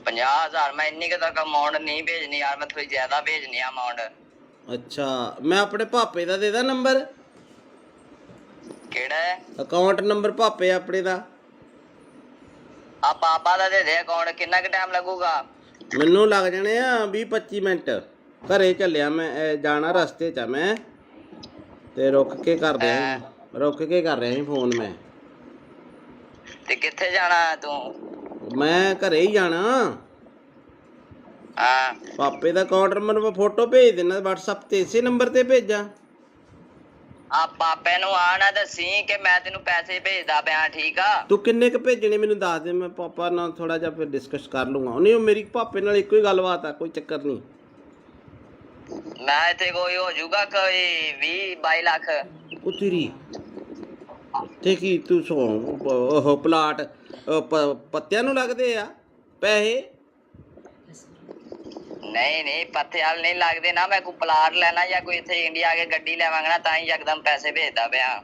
50,000? ਮੈਂ ਇੰਨੀ ਕੁ ਤੱਕ ਅਮਾਊਂਟ ਨਹੀਂ ਭੇਜਣੀ ਯਾਰ, ਮੈਂ ਥੋੜੀ ਜ਼ਿਆਦਾ ਭੇਜਣੀ ਆ ਅਮਾਊਂਟ। ਅੱਛਾ, ਮੈਂ ਆਪਣੇ ਪਾਪੇ ਦਾ ਦੇ ਦਾਂ ਨੰਬਰ? ਕਿਹੜਾ ਅਕਾਊਂਟ ਨੰਬਰ? ਪਾਪੇ ਆਪਣੇ ਦਾ। ਆ ਪਾਪਾ ਦਾ ਦੇ ਦੇ ਅਕਾਊਂਟ। ਕਿੰਨਾ ਕੁ ਟਾਈਮ ਲੱਗੂਗਾ? ਮੈਨੂੰ ਲੱਗ ਜਾਣੇ ਆ 20-25 ਮਿੰਟ। ਘਰੇ ਚੱਲਿਆ ਮੈਂ, ਜਾਣਾ ਰਸਤੇ 'ਚ ਆ ਮੈਂ, ਤੇ ਰੁਕ ਕੇ ਕਰ ਰਿਹਾ ਸੀ ਫੋਨ ਮੈਂ। ਤੇ ਕਿੱਥੇ ਜਾਣਾ ਤੂੰ? ਮੈਂ ਘਰੇ ਹੀ ਜਾਣਾ। ਹਾਂ ਪਾਪੇ ਦਾ ਅਕਾਊਂਟ ਨੰਬਰ ਮੈਂ ਫੋਟੋ ਭੇਜ ਦੇਣਾ WhatsApp ਤੇ, ਇਸੇ ਨੰਬਰ ਤੇ ਭੇਜਾਂ? ਆ ਪਾਪੇ ਨੂੰ ਆ ਨਾ ਦੱਸੀ ਕਿ ਮੈਂ ਤੈਨੂੰ ਪੈਸੇ ਭੇਜਦਾ ਪਿਆ, ਠੀਕ ਆ? ਤੂੰ ਕਿੰਨੇ ਕ ਭੇਜਣੇ ਮੈਨੂੰ ਦੱਸ ਦੇ, ਮੈਂ ਪਾਪਾ ਨਾਲ ਥੋੜਾ ਜਿਹਾ ਫਿਰ ਡਿਸਕਸ ਕਰ ਲੂੰਗਾ। ਨਹੀਂ, ਉਹ ਮੇਰੀ ਪਾਪੇ ਨਾਲ ਇੱਕੋ ਹੀ ਗੱਲਬਾਤ ਆ, ਕੋਈ ਚੱਕਰ ਨਹੀਂ। ਮੈਂ ਇੱਥੇ ਕੋਈ ਹੋ ਜਾਊਗਾ ਕੋਈ 20-22 ਲੱਖ। ਉਹ ਤੇਰੀ ਤੇ ਕੀ ਤੂੰ ਉਹ ਪਲਾਟ ਪੱਤਿਆਂ ਨੂੰ ਲੱਗਦੇ ਆ ਪੈਸੇ? ਨਹੀਂ ਪੱਥੇ ਵਾਲ ਨਹੀਂ ਲੱਗਦੇ ਨਾ। ਮੈਂ ਕੋਈ ਪਲਾਟ ਲੈਣਾ ਜਾਂ ਕੋਈ ਇੱਥੇ ਇੰਡੀਆ ਆ ਕੇ ਗੱਡੀ ਲੈਵਾਂਗਾ ਨਾ, ਤਾਂ ਹੀ ਯਕਦਮ ਪੈਸੇ ਭੇਜਦਾ ਪਿਆ।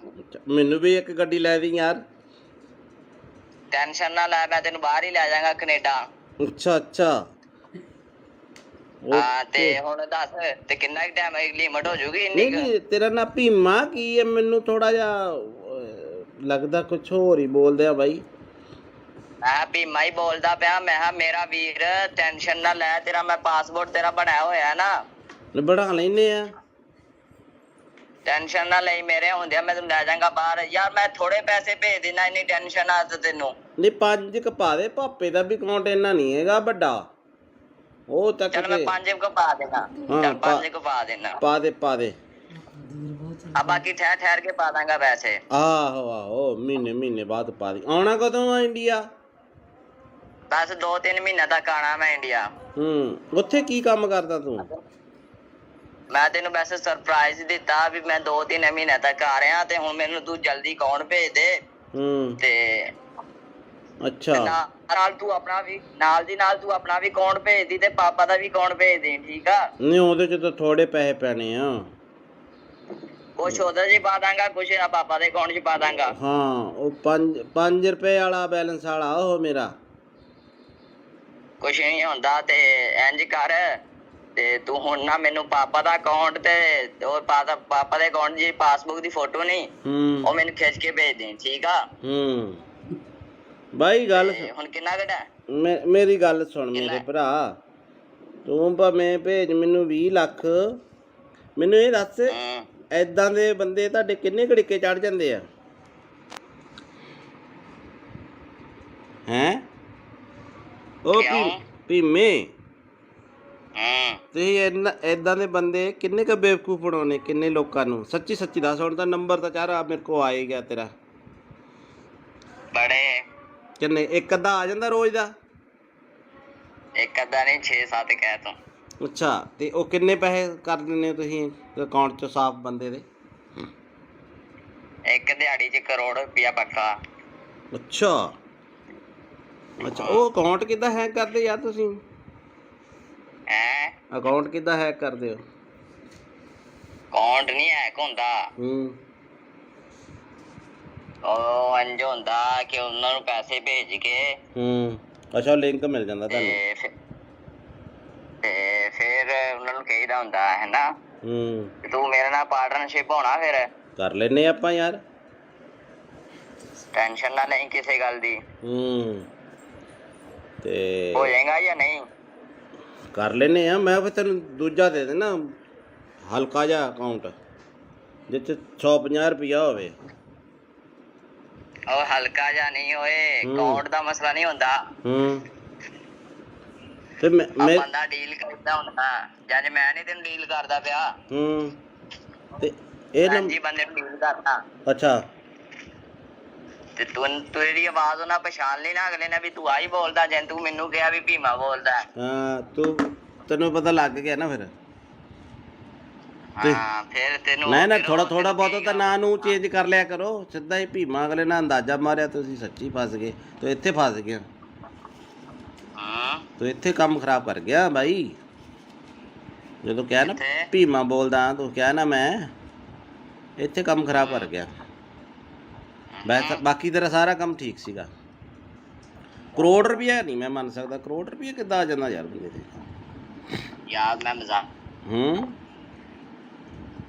ਮੈਨੂੰ ਵੀ ਇੱਕ ਗੱਡੀ ਲੈ ਦੀ ਯਾਰ। ਟੈਨਸ਼ਨ ਨਾ ਲੈ, ਮੈਂ ਤੈਨੂੰ ਬਾਹਰ ਹੀ ਲੈ ਜਾਵਾਂਗਾ, ਕੈਨੇਡਾ। ਅੱਛਾ ਹਾਂ ਤੇ ਹੁਣ ਦੱਸ ਤੇ ਕਿੰਨਾ ਟਾਈਮ ਲਿਮਟ ਹੋ ਜੂਗੀ ਇੰਨੀ? ਨਹੀਂ, ਤੇਰਾ ਨਾਂ ਭੀਮਾ ਕੀ ਹੈ? ਮੈਨੂੰ ਥੋੜਾ ਜਿਹਾ ਲੱਗਦਾ ਕੁਝ ਹੋਰ ਹੀ ਬੋਲਦੇ ਆ ਬਾਈ। ਮੈਂ ਭੀਮਾ ਹੀ ਬੋਲਦਾ ਪਿਆ। ਮੈਂ ਕਿਹਾ ਮੇਰਾ ਵੀਰ ਟੈਨਸ਼ਨ ਨਾ ਲੈ, ਤੇਰਾ ਮੈਂ ਪਾਸਪੋਰਟ ਤੇਰਾ ਬਣਾਇਆ ਹੋਇਆ ਨਾ, ਬਣਾ ਲੈਨੇ ਆ। ਟੈਨਸ਼ਨ ਨਾ ਲਈ, ਮੇਰੇ ਹੁੰਦਿਆ ਮੈਂ ਤੈਨੂੰ ਲੈ ਜਾਵਾਂਗਾ ਬਾਹਰ। ਯਾਰ ਮੈਂ ਥੋੜੇ ਪੈਸੇ ਭੇਜ ਦੇਣਾ, ਇੰਨੀ ਟੈਨਸ਼ਨ ਆ ਤੈਨੂੰ? ਨਹੀਂ, 5 ਕ ਪਾ ਦੇ, ਪਾਪੇ ਦਾ ਵੀ ਅਕਾਊਂਟ ਇੰਨਾ ਨਹੀਂ ਹੈਗਾ ਵੱਡਾ। ਉਹ ਤੱਕ ਚੱਲ ਮੈਂ 5 ਕੁ ਪਾ ਦੇਣਾ। ਚੱਲ 5 ਕੁ ਪਾ ਦੇਣਾ। ਪਾ ਦੇ। ਆ ਬਾਕੀ ਠਹਿਰ ਕੇ ਪਾ ਦਾਂਗਾ ਪੈਸੇ। ਆਹੋ ਮਹੀਨੇ ਬਾਅਦ ਪਾ ਦੀ। ਆਉਣਾ ਕਦੋਂ ਆ ਇੰਡੀਆ? ਬਸ 2-3 ਮਹੀਨੇ ਤੱਕ ਆਣਾ ਮੈਂ ਇੰਡੀਆ। ਉੱਥੇ ਕੀ ਕੰਮ ਕਰਦਾ ਤੂੰ? ਮੈਂ ਤੈਨੂੰ ਵੈਸੇ ਸਰਪ੍ਰਾਈਜ਼ ਦਿੱਤਾ ਵੀ ਮੈਂ 2-3 ਮਹੀਨੇ ਤੱਕ ਆ ਰਿਹਾ, ਤੇ ਹੁਣ ਮੈਨੂੰ ਤੂੰ ਜਲਦੀ ਅਕਾਊਂਟ ਭੇਜ ਦੇ। ਤੇ ਅੱਛਾ, ਨਾਲ ਤੂੰ ਆਪਣਾ ਵੀ ਨਾਲ ਦੀ ਨਾਲ ਤੂੰ ਆਪਣਾ ਵੀ ਅਕਾਊਂਟ ਭੇਜ ਦੀ ਤੇ ਪਾਪਾ ਦਾ ਵੀ ਅਕਾਊਂਟ ਭੇਜ ਦੇ, ਠੀਕ ਆ? ਨਹੀਂ, ਉਹਦੇ ਚ ਤਾਂ ਥੋੜੇ ਪੈਸੇ ਪੈਣੇ ਆ। ਕੁਛ ਉਹਦੇ ਚ ਪਾ ਦਾਂਗਾ, ਕੁਛ ਪਾਪਾ ਦੇ ਅਕਾਊਂਟ ਚ ਪਾ ਦਾਂਗਾ। ਹਾਂ, ਉਹ 5 ਰੁਪਏ ਵਾਲਾ ਬੈਲੈਂਸ ਵਾਲਾ ਉਹ ਮੇਰਾ। ਕੁਛ ਨਹੀਂ ਹੁੰਦਾ ਤੇ ਇੰਜ ਕਰ, ਤੇ ਤੂੰ ਹੁਣ ਨਾ ਮੈਨੂੰ ਪਾਪਾ ਦਾ ਅਕਾਊਂਟ ਤੇ ਉਹ ਪਾਪਾ ਦੇ ਅਕਾਊਂਟ ਦੀ ਪਾਸਬੁੱਕ ਦੀ ਫੋਟੋ ਨਹੀਂ, ਉਹ ਮੈਨੂੰ ਖਿੱਚ ਕੇ ਭੇਜ ਦੇ, ਠੀਕ ਆ? ਬਾਈ ਗੱਲ ਹੁਣ ਕਿੰਨਾ ਘਟਾ? ਮੇਰੀ ਗੱਲ ਸੁਣ ਮੇਰੇ ਭਰਾ, ਤੂੰ ਭਾਵੇਂ ਭੇਜ ਮੈਨੂੰ 20 ਲੱਖ। ਮੈਨੂੰ ਇਹ ਦੱਸ, ਏਦਾਂ ਦੇ ਬੰਦੇ ਤੁਹਾਡੇ ਕਿੰਨੇ ਘੜੀਕੇ ਚੜ ਜਾਂਦੇ ਆ? ਹੈਂ ਉਹ ਭੀਮੇ, ਤੁਸੀਂ ਏਦਾਂ ਦੇ ਬੰਦੇ ਕਿੰਨੇ ਕੁ ਬੇਵਕੂਫ ਬਣਾਉਣੇ, ਕਿੰਨੇ ਲੋਕਾਂ ਨੂੰ? ਸੱਚੀ ਦੱਸ। ਹੁਣ ਤਾਂ ਨੰਬਰ ਤਾਂ ਚਾਰਾ ਮੇਰੇ ਕੋਲ ਆ ਹੀ ਗਿਆ ਤੇਰਾ। ਬੜੇ ਕਿੰਨੇ? ਇੱਕ ਅੱਧਾ ਆ ਜਾਂਦਾ ਰੋਜ਼ ਦਾ? ਇੱਕ ਅੱਧਾ ਨਹੀਂ, 6-7 ਕਹਿ ਤੂੰ। ਅੱਛਾ, ਤੇ ਉਹ ਕਿੰਨੇ ਪੈਸੇ ਕਰ ਦਿੰਦੇ ਹੋ ਤੁਸੀਂ ਅਕਾਊਂਟ 'ਚ ਸਾਫ਼ ਬੰਦੇ ਦੇ? ਇੱਕ ਦਿਹਾੜੀ 'ਚ ਕਰੋੜ ਰੁਪਇਆ ਪੱਕਾ। ਅੱਛਾ, ਉਹ ਅਕਾਊਂਟ ਕਿੱਦਾਂ ਹੈਕ ਕਰਦੇ ਯਾਰ ਤੁਸੀਂ? ਅਕਾਊਂਟ ਕਿੱਦਾਂ ਹੈਕ ਕਰਦੇ ਹੋ? ਅਕਾਊਂਟ ਨਹੀਂ ਹੈਕ ਹੁੰਦਾ। ਉਹ ਇੰਝ ਹੁੰਦਾ ਕਿ ਉਹਨਾਂ ਨੂੰ ਪੈਸੇ ਭੇਜ ਕੇ ਅੱਛਾ, ਲਿੰਕ ਮਿਲ ਜਾਂਦਾ ਤੁਹਾਨੂੰ ਤੇ ਫਿਰ ਉਹਨਾਂ ਨੂੰ ਕਹੀਦਾ ਹੁੰਦਾ ਹੈ ਨਾ, ਤੂੰ ਮੇਰੇ ਨਾਲ ਪਾਰਟਨਰਸ਼ਿਪ ਹੋਣਾ, ਫਿਰ ਕਰ ਲੈਨੇ ਆਪਾਂ ਯਾਰ। ਟੈਨਸ਼ਨ ਨਾ ਲਈ ਕਿਸੇ ਗੱਲ ਦੀ। ਤੇ ਹੋ ਜਾਏਗਾ ਜਾਂ ਨਹੀਂ? ਕਰ ਲੈਨੇ ਆ। ਮੈਂ ਫਿਰ ਤੈਨੂੰ ਦੂਜਾ ਦੇ ਦੇਣਾ, ਹਲਕਾ ਜਿਹਾ ਅਕਾਊਂਟ ਜਿਸ 'ਚ 150 ਰੁਪਇਆ ਹੋਵੇ। ਉਹ ਹਲਕਾ ਜਿਹਾ ਨਹੀਂ ਹੋਏ, ਅਕਾਊਂਟ ਦਾ ਮਸਲਾ ਨਹੀਂ ਹੁੰਦਾ। ਤੇ ਮੈਂ ਬੰਦਾ ਡੀਲ ਕਰਦਾ ਹੁੰਦਾ, ਜਦ ਮੈਂ ਨਹੀਂ ਤੈਨੂੰ ਡੀਲ ਕਰਦਾ ਪਿਆ। ਤੇ ਇਹ ਜੀ ਬੰਦੇ ਨੂੰ ਡੀਲ ਕਰਦਾ। ਅੱਛਾ, ਤੇ ਤੂੰ ਇਹਦੀ ਆਵਾਜ਼ ਉਹਨਾਂ ਪਛਾਣ ਲਈ ਨਾ, ਅਗਲੇ ਨੇ ਵੀ ਤੂੰ ਆਹੀ ਬੋਲਦਾ, ਜੇ ਤੂੰ ਮੈਨੂੰ ਕਿਹਾ ਵੀ ਭੀਮਾ ਬੋਲਦਾ। ਤੈਨੂੰ ਪਤਾ ਲੱਗ ਗਿਆ ਨਾ ਫਿਰ? ਹਾਂ, ਫਿਰ ਤੈਨੂੰ ਨਾ ਥੋੜਾ ਬਹੁਤ ਤਾਂ ਨਾਂ ਨੂੰ ਚੇਂਜ ਕਰ ਲਿਆ ਕਰੋ। ਸਿੱਧਾ ਹੀ ਭੀਮਾ, ਅਗਲੇ ਨਾਲ ਅੰਦਾਜ਼ਾ ਮਾਰਿਆ ਤੁਸੀਂ ਸੱਚੀ ਫਸ ਗਏ। ਤੂੰ ਇੱਥੇ ਫਸ ਗਿਆ, ਤੂੰ ਇੱਥੇ ਕੰਮ ਖਰਾਬ ਕਰ ਗਿਆ ਬਾਈ। ਜਦੋਂ ਕਿਹਾ ਨਾ ਭੀਮਾ ਬੋਲਦਾ, ਤੂੰ ਕਿਹਾ ਨਾ ਮੈਂ, ਇੱਥੇ ਕੰਮ ਖਰਾਬ ਕਰ ਗਿਆ। ਬਾਕੀ ਤੇਰਾ ਸਾਰਾ ਕੰਮ ਠੀਕ ਸੀਗਾ। ਕਰੋੜ ਰੁਪਇਆ ਨਹੀਂ ਮੈਂ ਮੰਨ ਸਕਦਾ। ਕਰੋੜ ਰੁਪਇਆ ਕਿੱਦਾਂ ਆ ਜਾਂਦਾ ਯਾਰ ਬੰਦੇ ਤੇ? ਯਾਰ ਮੈਂ ਮਜ਼ਾਕ।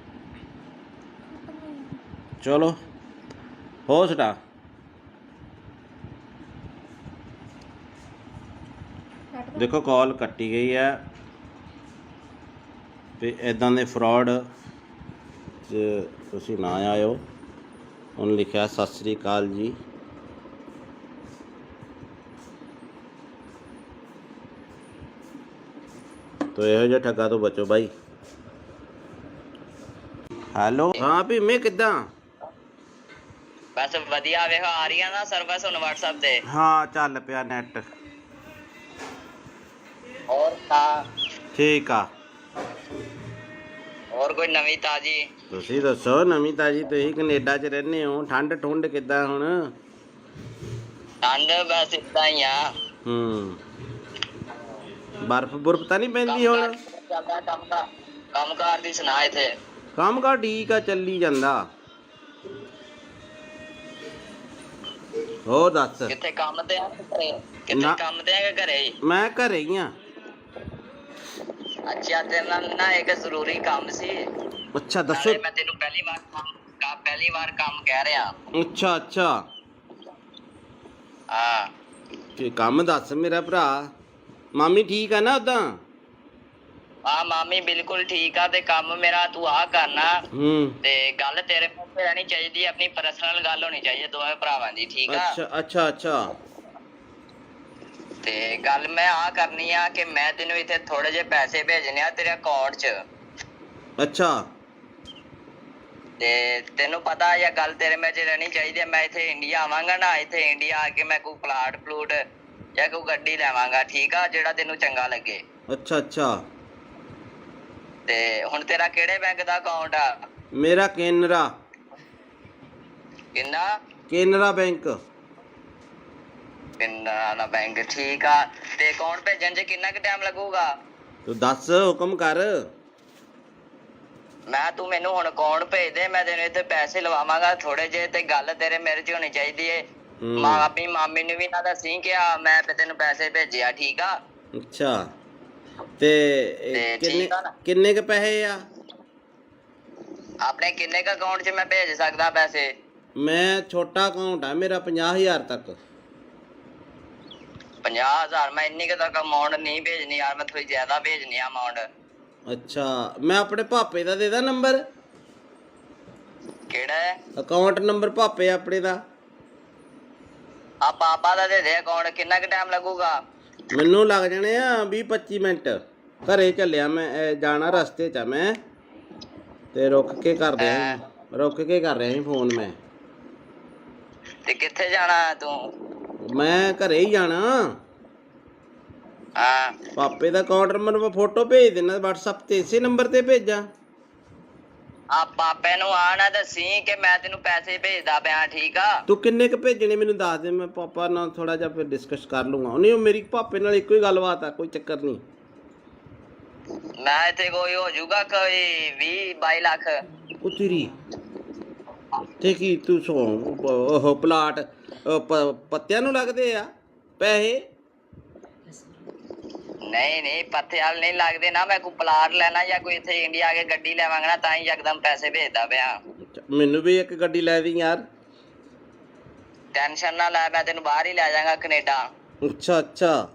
ਚਲੋ ਹੋ ਸਟਾ। ਦੇਖੋ ਕਾਲ ਕੱਟੀ ਗਈ ਹੈ ਤੇ ਇੱਦਾਂ ਦੇ ਫਰਾਡ 'ਚ ਤੁਸੀਂ ਨਾ ਆਇਓ। ਉਹਨੇ ਲਿਖਿਆ ਸਤਿ ਸ੍ਰੀ ਅਕਾਲ ਜੀ। ਤੋ ਇਹੋ ਜਿਹਾ ਠੱਗਾ ਤੋਂ ਬਚੋ ਬਾਈ। ਹੈਲੋ, ਹਾਂ ਭੀਮੇ ਕਿੱਦਾਂ? ਬਸ ਵਧੀਆ, ਵੇਖੋ ਆ ਰਹੀ ਆ ਨਾ ਸਰਵਿਸ ਹੁਣ WhatsApp ਤੇ। ਹਾਂ ਚੱਲ ਪਿਆ ਨੈਟ। ਹੋਰ ਤਾਂ ਠੀਕ ਆ। ਹੋਰ ਕੋਈ ਨਵੀਂ ਤਾਜੀ? ਤੁਸੀਂ ਦੱਸੋ ਨਵੀਂ ਤਾਜੀ। ਤੁਸੀਂ ਕੈਨੇਡਾ 'ਚ ਰਹਿੰਦੇ ਹੋ, ਠੰਡ ਠੁੰਡ ਕਿੱਦਾਂ ਹੁਣ? ਠੰਡ ਬਸ ਇਦਾਂ ਹੀ ਆ। ਬਰਫ਼ ਬੁਰਫ਼ ਤਾਂ ਨਹੀਂ ਪੈਂਦੀ ਹੁਣ? ਕੰਮ ਕਾਰ ਦੀ ਸੁਣਾ ਇੱਥੇ? ਕੰਮ ਕਾਰ ਠੀਕ ਆ, ਚੱਲੀ ਜਾਂਦਾ। ਹੋਰ ਦੱਸ। ਕਿੱਥੇ ਕੰਮ ਤੇ ਆ ਘਰੇ? ਕਿੱਥੇ ਕੰਮ ਤੇ ਆ ਕਿ ਘਰੇ ਹੀ? ਮੈਂ ਘਰੇ ਹੀ ਆ। ਅੱਛਾ, ਤੇਰੇ ਨਾਲ ਨਾ ਇੱਕ ਜ਼ਰੂਰੀ ਕੰਮ ਸੀ। ਅੱਛਾ ਦੱਸੋ। ਮੈਂ ਤੈਨੂੰ ਪਹਿਲੀ ਵਾਰ ਕੰਮ ਕਹਿ ਰਿਹਾ। ਅੱਛਾ ਅੱਛਾ। ਹਾਂ ਕੀ ਕੰਮ ਦੱਸ ਮੇਰਾ ਭਰਾ। ਮਾਮੀ ਠੀਕ ਆ ਨਾ ਉਦਾਂ? ਹਾਂ ਮਾਮੀ ਬਿਲਕੁਲ ਠੀਕ ਆ। ਤੇ ਕੰਮ ਮੇਰਾ ਤੂੰ ਆ ਕਰਨਾ। ਤੇ ਗੱਲ ਤੇਰੇ ਮੂੰਹ ਤੇ ਰਹਿਣੀ ਚਾਹੀਦੀ, ਆਪਣੀ ਪਰਸਨਲ ਗੱਲ ਹੋਣੀ ਚਾਹੀਦੀ ਦੋਵੇਂ ਭਰਾਵਾਂ ਦੀ, ਠੀਕ ਆ? ਅੱਛਾ ਅੱਛਾ ਅੱਛਾ। ਤੇ ਗੱਲ ਮੈਂ ਆ ਕਰਨੀ ਆ ਕਿ ਮੈਂ ਤੈਨੂੰ ਇੱਥੇ ਥੋੜੇ ਜਿਹੇ ਪੈਸੇ ਭੇਜਣੇ ਆ ਤੇਰੇ ਅਕਾਊਂਟ 'ਚ। ਅੱਛਾ। ਤੇ ਤੈਨੂੰ ਪਤਾ ਜਾਂ ਗੱਲ ਤੇਰੇ ਵਿੱਚ ਰਹਿਣੀ ਚਾਹੀਦੀ ਹੈ। ਮੈਂ ਇੱਥੇ ਇੰਡੀਆ ਆਵਾਂਗਾ ਨਾ, ਇੱਥੇ ਇੰਡੀਆ ਆ ਕੇ ਮੈਂ ਕੋਈ ਪਲਾਟ ਪਲੂਟ ਜਾਂ ਕੋਈ ਗੱਡੀ ਲੈਵਾਂਗਾ, ਠੀਕ ਆ? ਜਿਹੜਾ ਤੈਨੂੰ ਚੰਗਾ ਲੱਗੇ। ਅੱਛਾ ਅੱਛਾ। ਤੇ ਹੁਣ ਤੇਰਾ ਕਿਹੜੇ ਬੈਂਕ ਦਾ ਅਕਾਊਂਟ ਆ? ਮੇਰਾ ਕੇਨਰਾ। ਕਿੰਨਾ? ਕੇਨਰਾ ਬੈਂਕ। ਕੇਨਰਾ ਦਾ ਬੈਂਕ, ਠੀਕ ਆ। ਤੇ ਅਕਾਊਂਟ ਭੇਜਣ 'ਚ ਕਿੰਨਾ ਕੁ ਟਾਈਮ ਲੱਗੂਗਾ? ਤੂੰ ਦੱਸ, ਹੁਕਮ ਕਰ। ਤੂੰ ਮੈਨੂੰ ਹੁਣ ਅਕਾਊਂਟ ਭੇਜ ਦੇ, ਮੈਂ ਤੈਨੂੰ ਇੱਥੇ ਪੈਸੇ ਲਵਾਵਾਂਗਾ ਥੋੜੇ ਜਿਹੇ। ਤੇ ਗੱਲ ਤੇਰੇ ਮੇਰੇ 'ਚ ਹੋਣੀ ਚਾਹੀਦੀ ਏ। ਆਪਣੀ ਮਾਮੀ ਨੂੰ ਵੀ ਨਾ ਦੱਸੀ ਕਿ ਮੈਂ ਤੈਨੂੰ ਪੈਸੇ ਭੇਜਿਆ, ਠੀਕ ਆ? ਅੱਛਾ। ਤੇ ਕਿੰਨੇ ਕ ਪੈਸੇ ਆ ਆਪਣੇ? ਕਿੰਨੇ ਕ ਅਕਾਊਂਟ 'ਚ ਮੈਂ ਭੇਜ ਸਕਦਾ ਪੈਸੇ? ਮੈਂ ਛੋਟਾ ਅਕਾਊਂਟ ਆ ਮੇਰਾ, 50,000 ਤੱਕ। 50,000? ਮੈਂ ਇੰਨੀ ਕੁ ਤੱਕ ਅਮਾਊਂਟ ਨਹੀਂ ਭੇਜਣੀ ਯਾਰ, ਮੈਂ ਥੋੜੀ ਜ਼ਿਆਦਾ ਭੇਜਣੀ ਆ ਅਮਾਊਂਟ। ਅੱਛਾ, ਮੈਂ ਆਪਣੇ ਪਾਪੇ ਦਾ ਦੇ ਦਾਂ ਨੰਬਰ? ਕਿਹੜਾ ਹੈ ਅਕਾਊਂਟ ਨੰਬਰ? ਪਾਪੇ ਆਪਣੇ ਦਾ। ਆ ਪਾਪਾ ਦਾ ਦੇ ਦੇ ਅਕਾਊਂਟ। ਕਿੰਨਾ ਕੁ ਟਾਈਮ ਲੱਗੂਗਾ? ਮੈਨੂੰ ਲੱਗ ਜਾਣੇ ਆ 20-25 ਮਿੰਟ। ਘਰੇ ਚੱਲਿਆ ਮੈਂ, ਜਾਣਾ ਰਸਤੇ 'ਚ ਆ ਮੈਂ। ਤੇ ਰੁਕ ਕੇ ਕਰ ਰਿਹਾ ਸੀ ਫੋਨ ਮੈਂ। ਤੇ ਕਿੱਥੇ ਜਾਣਾ ਤੂੰ? ਮੈਂ ਘਰੇ ਹੀ ਜਾਣਾ। ਹਾਂ ਪਾਪੇ ਦਾ ਅਕਾਊਂਟ ਨੰਬਰ ਮੈਂ ਫੋਟੋ ਭੇਜ ਦੇਣਾ WhatsApp ਤੇ। ਇਸੇ ਨੰਬਰ ਤੇ ਭੇਜਾਂ? ਆ ਪਾਪੇ ਨੂੰ ਆ ਨਾ ਦੱਸੀ ਕਿ ਮੈਂ ਤੈਨੂੰ ਪੈਸੇ ਭੇਜਦਾ ਪਿਆ, ਠੀਕ ਆ? ਤੂੰ ਕਿੰਨੇ ਕ ਭੇਜਣੇ ਮੈਨੂੰ ਦੱਸ ਦੇ, ਮੈਂ ਪਾਪਾ ਨਾਲ ਥੋੜਾ ਜਿਹਾ ਫਿਰ ਡਿਸਕਸ ਕਰ ਲੂੰਗਾ। ਨਹੀਂ, ਮੇਰੀ ਪਾਪੇ ਨਾਲ ਇੱਕੋ ਹੀ ਗੱਲਬਾਤ ਆ, ਕੋਈ ਚੱਕਰ ਨਹੀਂ। ਮੈਂ ਇੱਥੇ ਕੋਈ ਹੋ ਜਾਊਗਾ ਕੋਈ 20-22 ਲੱਖ। ਉਹ ਤੇਰੀ ਤੇ ਕੀ ਤੂੰ ਉਹ ਪਲਾਟ ਪੱਤਿਆਂ ਨੂੰ ਲੱਗਦੇ ਆ ਪੈਸੇ? ਨਹੀਂ ਪੱਥੇ ਵਾਲ ਨਹੀਂ ਲੱਗਦੇ ਨਾ। ਮੈਂ ਕੋਈ ਪਲਾਟ ਲੈਣਾ ਜਾਂ ਕੋਈ ਇੱਥੇ ਇੰਡੀਆ ਆ ਕੇ ਗੱਡੀ ਲੈਵਾਂਗਾ ਨਾ, ਤਾਂ ਹੀ ਯਕਦਮ ਪੈਸੇ ਭੇਜਦਾ ਪਿਆ। ਮੈਨੂੰ ਵੀ ਇੱਕ ਗੱਡੀ ਲੈ ਦੀ ਯਾਰ। ਟੈਨਸ਼ਨ ਨਾ ਲੈ, ਮੈਂ ਤੈਨੂੰ ਬਾਹਰ ਹੀ ਲੈ ਜਾਵਾਂਗਾ, ਕੈਨੇਡਾ। ਅੱਛਾ ਅੱਛਾ।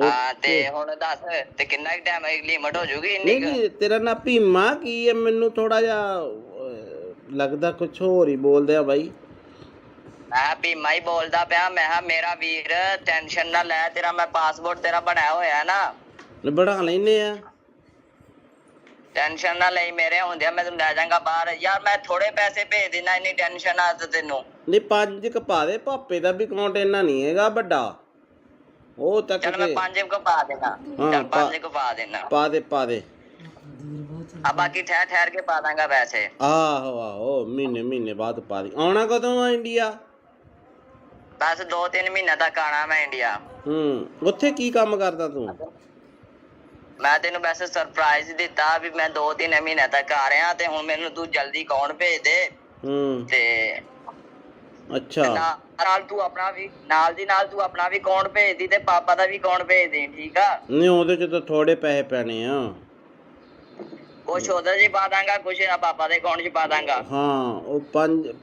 ਹਾਂ ਤੇ ਹੁਣ ਦੱਸ, ਤੇ ਕਿੰਨਾ ਕੁ ਟਾਈਮ ਲਿਮਟ ਹੋ ਜੂਗੀ ਇੰਨੀ ਕੁ? ਨਹੀਂ, ਤੇਰਾ ਨਾਂ ਭੀਮਾ ਕੀ ਹੈ? ਮੈਨੂੰ ਥੋੜਾ ਜਿਹਾ ਲੱਗਦਾ ਕੁਛ ਹੋਰ ਹੀ ਬੋਲਦੇ ਆ ਬਾਈ। ਮੈਂ ਭੀਮਾ ਹੀ ਬੋਲਦਾ ਪਿਆ। ਮੈਂ ਕਿਹਾ ਮੇਰਾ ਵੀਰ ਟੈਨਸ਼ਨ ਨਾ ਲੈ, ਤੇਰਾ ਮੈਂ ਪਾਸਪੋਰਟ ਤੇਰਾ ਬਣਾਇਆ ਹੋਇਆ ਨਾ। ਬਣਾ ਲੈਨੇ ਆ। ਟੈਨਸ਼ਨ ਨਾ ਲਈ, ਮੇਰੇ ਹੁੰਦਿਆਂ ਮੈਂ ਤੈਨੂੰ ਲੈ ਜਾਵਾਂਗਾ ਬਾਹਰ। ਯਾਰ ਮੈਂ ਥੋੜੇ ਪੈਸੇ ਭੇਜ ਦੇਣਾ, ਇੰਨੀ ਟੈਨਸ਼ਨ ਆ ਤੈਨੂੰ? ਨਹੀਂ, 5 ਕ ਪਾ ਦੇ। ਪਾਪੇ ਦਾ ਵੀ ਅਕਾਊਂਟ ਇੰਨਾ ਨਹੀਂ ਹੈਗਾ ਵੱਡਾ। ਉਹ ਤੱਕ ਚੱਲ ਮੈਂ 5 ਕੁ ਪਾ ਦੇਣਾ। ਚੱਲ 5 ਕੁ ਪਾ ਦੇਣਾ। ਪਾ ਦੇ। ਆ ਬਾਕੀ ਠਹਿਰ ਕੇ ਪਾ ਦਾਂਗਾ ਪੈਸੇ। ਆਹੋ ਮਹੀਨੇ ਬਾਅਦ ਪਾ ਦੀ। ਆਉਣਾ ਕਦੋਂ ਆ ਇੰਡੀਆ? ਬਸ 2-3 ਮਹੀਨੇ ਤੱਕ ਆਣਾ ਮੈਂ ਇੰਡੀਆ। ਉੱਥੇ ਕੀ ਕੰਮ ਕਰਦਾ ਤੂੰ? ਮੈਂ ਤੈਨੂੰ ਵੈਸੇ ਸਰਪ੍ਰਾਈਜ਼ ਦਿੱਤਾ ਵੀ ਮੈਂ 2-3 ਮਹੀਨੇ ਤੱਕ ਆ ਰਿਹਾ, ਤੇ ਹੁਣ ਮੈਨੂੰ ਤੂੰ ਜਲਦੀ ਅਕਾਊਂਟ ਭੇਜ ਦੇ। ਤੇ ਅੱਛਾ, ਨਾਲ ਤੂੰ ਆਪਣਾ ਵੀ ਨਾਲ ਤੂੰ ਆਪਣਾ ਵੀ ਅਕਾਊਂਟ ਭੇਜ ਦੀ ਤੇ ਪਾਪਾ ਦਾ ਵੀ ਅਕਾਊਂਟ ਭੇਜ ਦੇ, ਠੀਕ ਆ? ਨਹੀਂ, ਉਹਦੇ ਚ ਤਾਂ ਥੋੜੇ ਪੈਸੇ ਪੈਣੇ ਆ। ਕੁਛ ਉਹਦੇ 'ਚ ਪਾ ਦਾਂਗਾ, ਕੁਛ ਪਾਪਾ ਦੇ ਅਕਾਊਂਟ 'ਚ ਪਾ ਦਾਂਗਾ। ਹਾਂ, ਉਹ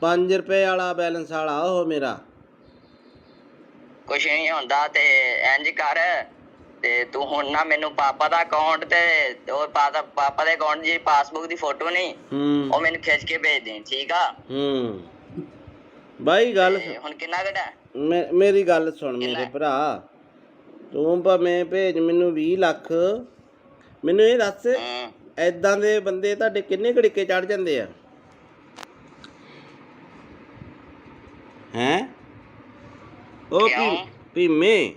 5 ਰੁਪਏ ਵਾਲਾ ਬੈਲੈਂਸ ਵਾਲਾ ਉਹ ਮੇਰਾ। ਕੁਛ ਨਹੀਂ ਹੁੰਦਾ। ਤੇ ਇੰਝ ਕਰ, ਤੇ ਤੂੰ ਹੁਣ ਨਾ ਮੈਨੂੰ ਪਾਪਾ ਦਾ ਅਕਾਊਂਟ ਤੇ ਉਹ ਪਾਪਾ ਦੇ ਅਕਾਊਂਟ ਦੀ ਪਾਸਬੁੱਕ ਦੀ ਫੋਟੋ ਨਹੀਂ, ਉਹ ਮੈਨੂੰ ਖਿੱਚ ਕੇ ਭੇਜ ਦੇ, ਠੀਕ ਆ? ਬਾਈ ਗੱਲ ਹੁਣ ਕਿੰਨਾ ਕੁ ਮੇਰੀ ਗੱਲ ਸੁਣ ਮੇਰੇ ਭਰਾ। ਤੂੰ ਭਾਵੇਂ ਭੇਜ ਮੈਨੂੰ 20 ਲੱਖ। ਮੈਨੂੰ ਇਹ ਦੱਸ, ਐਦਾਂ ਦੇ ਬੰਦੇ ਤੁਹਾਡੇ ਕਿੰਨੇ ਘੜੀਕੇ ਚੜ ਜਾਂਦੇ ਆ ਹੈਂ? ਉਹ ਭੀਮੇ,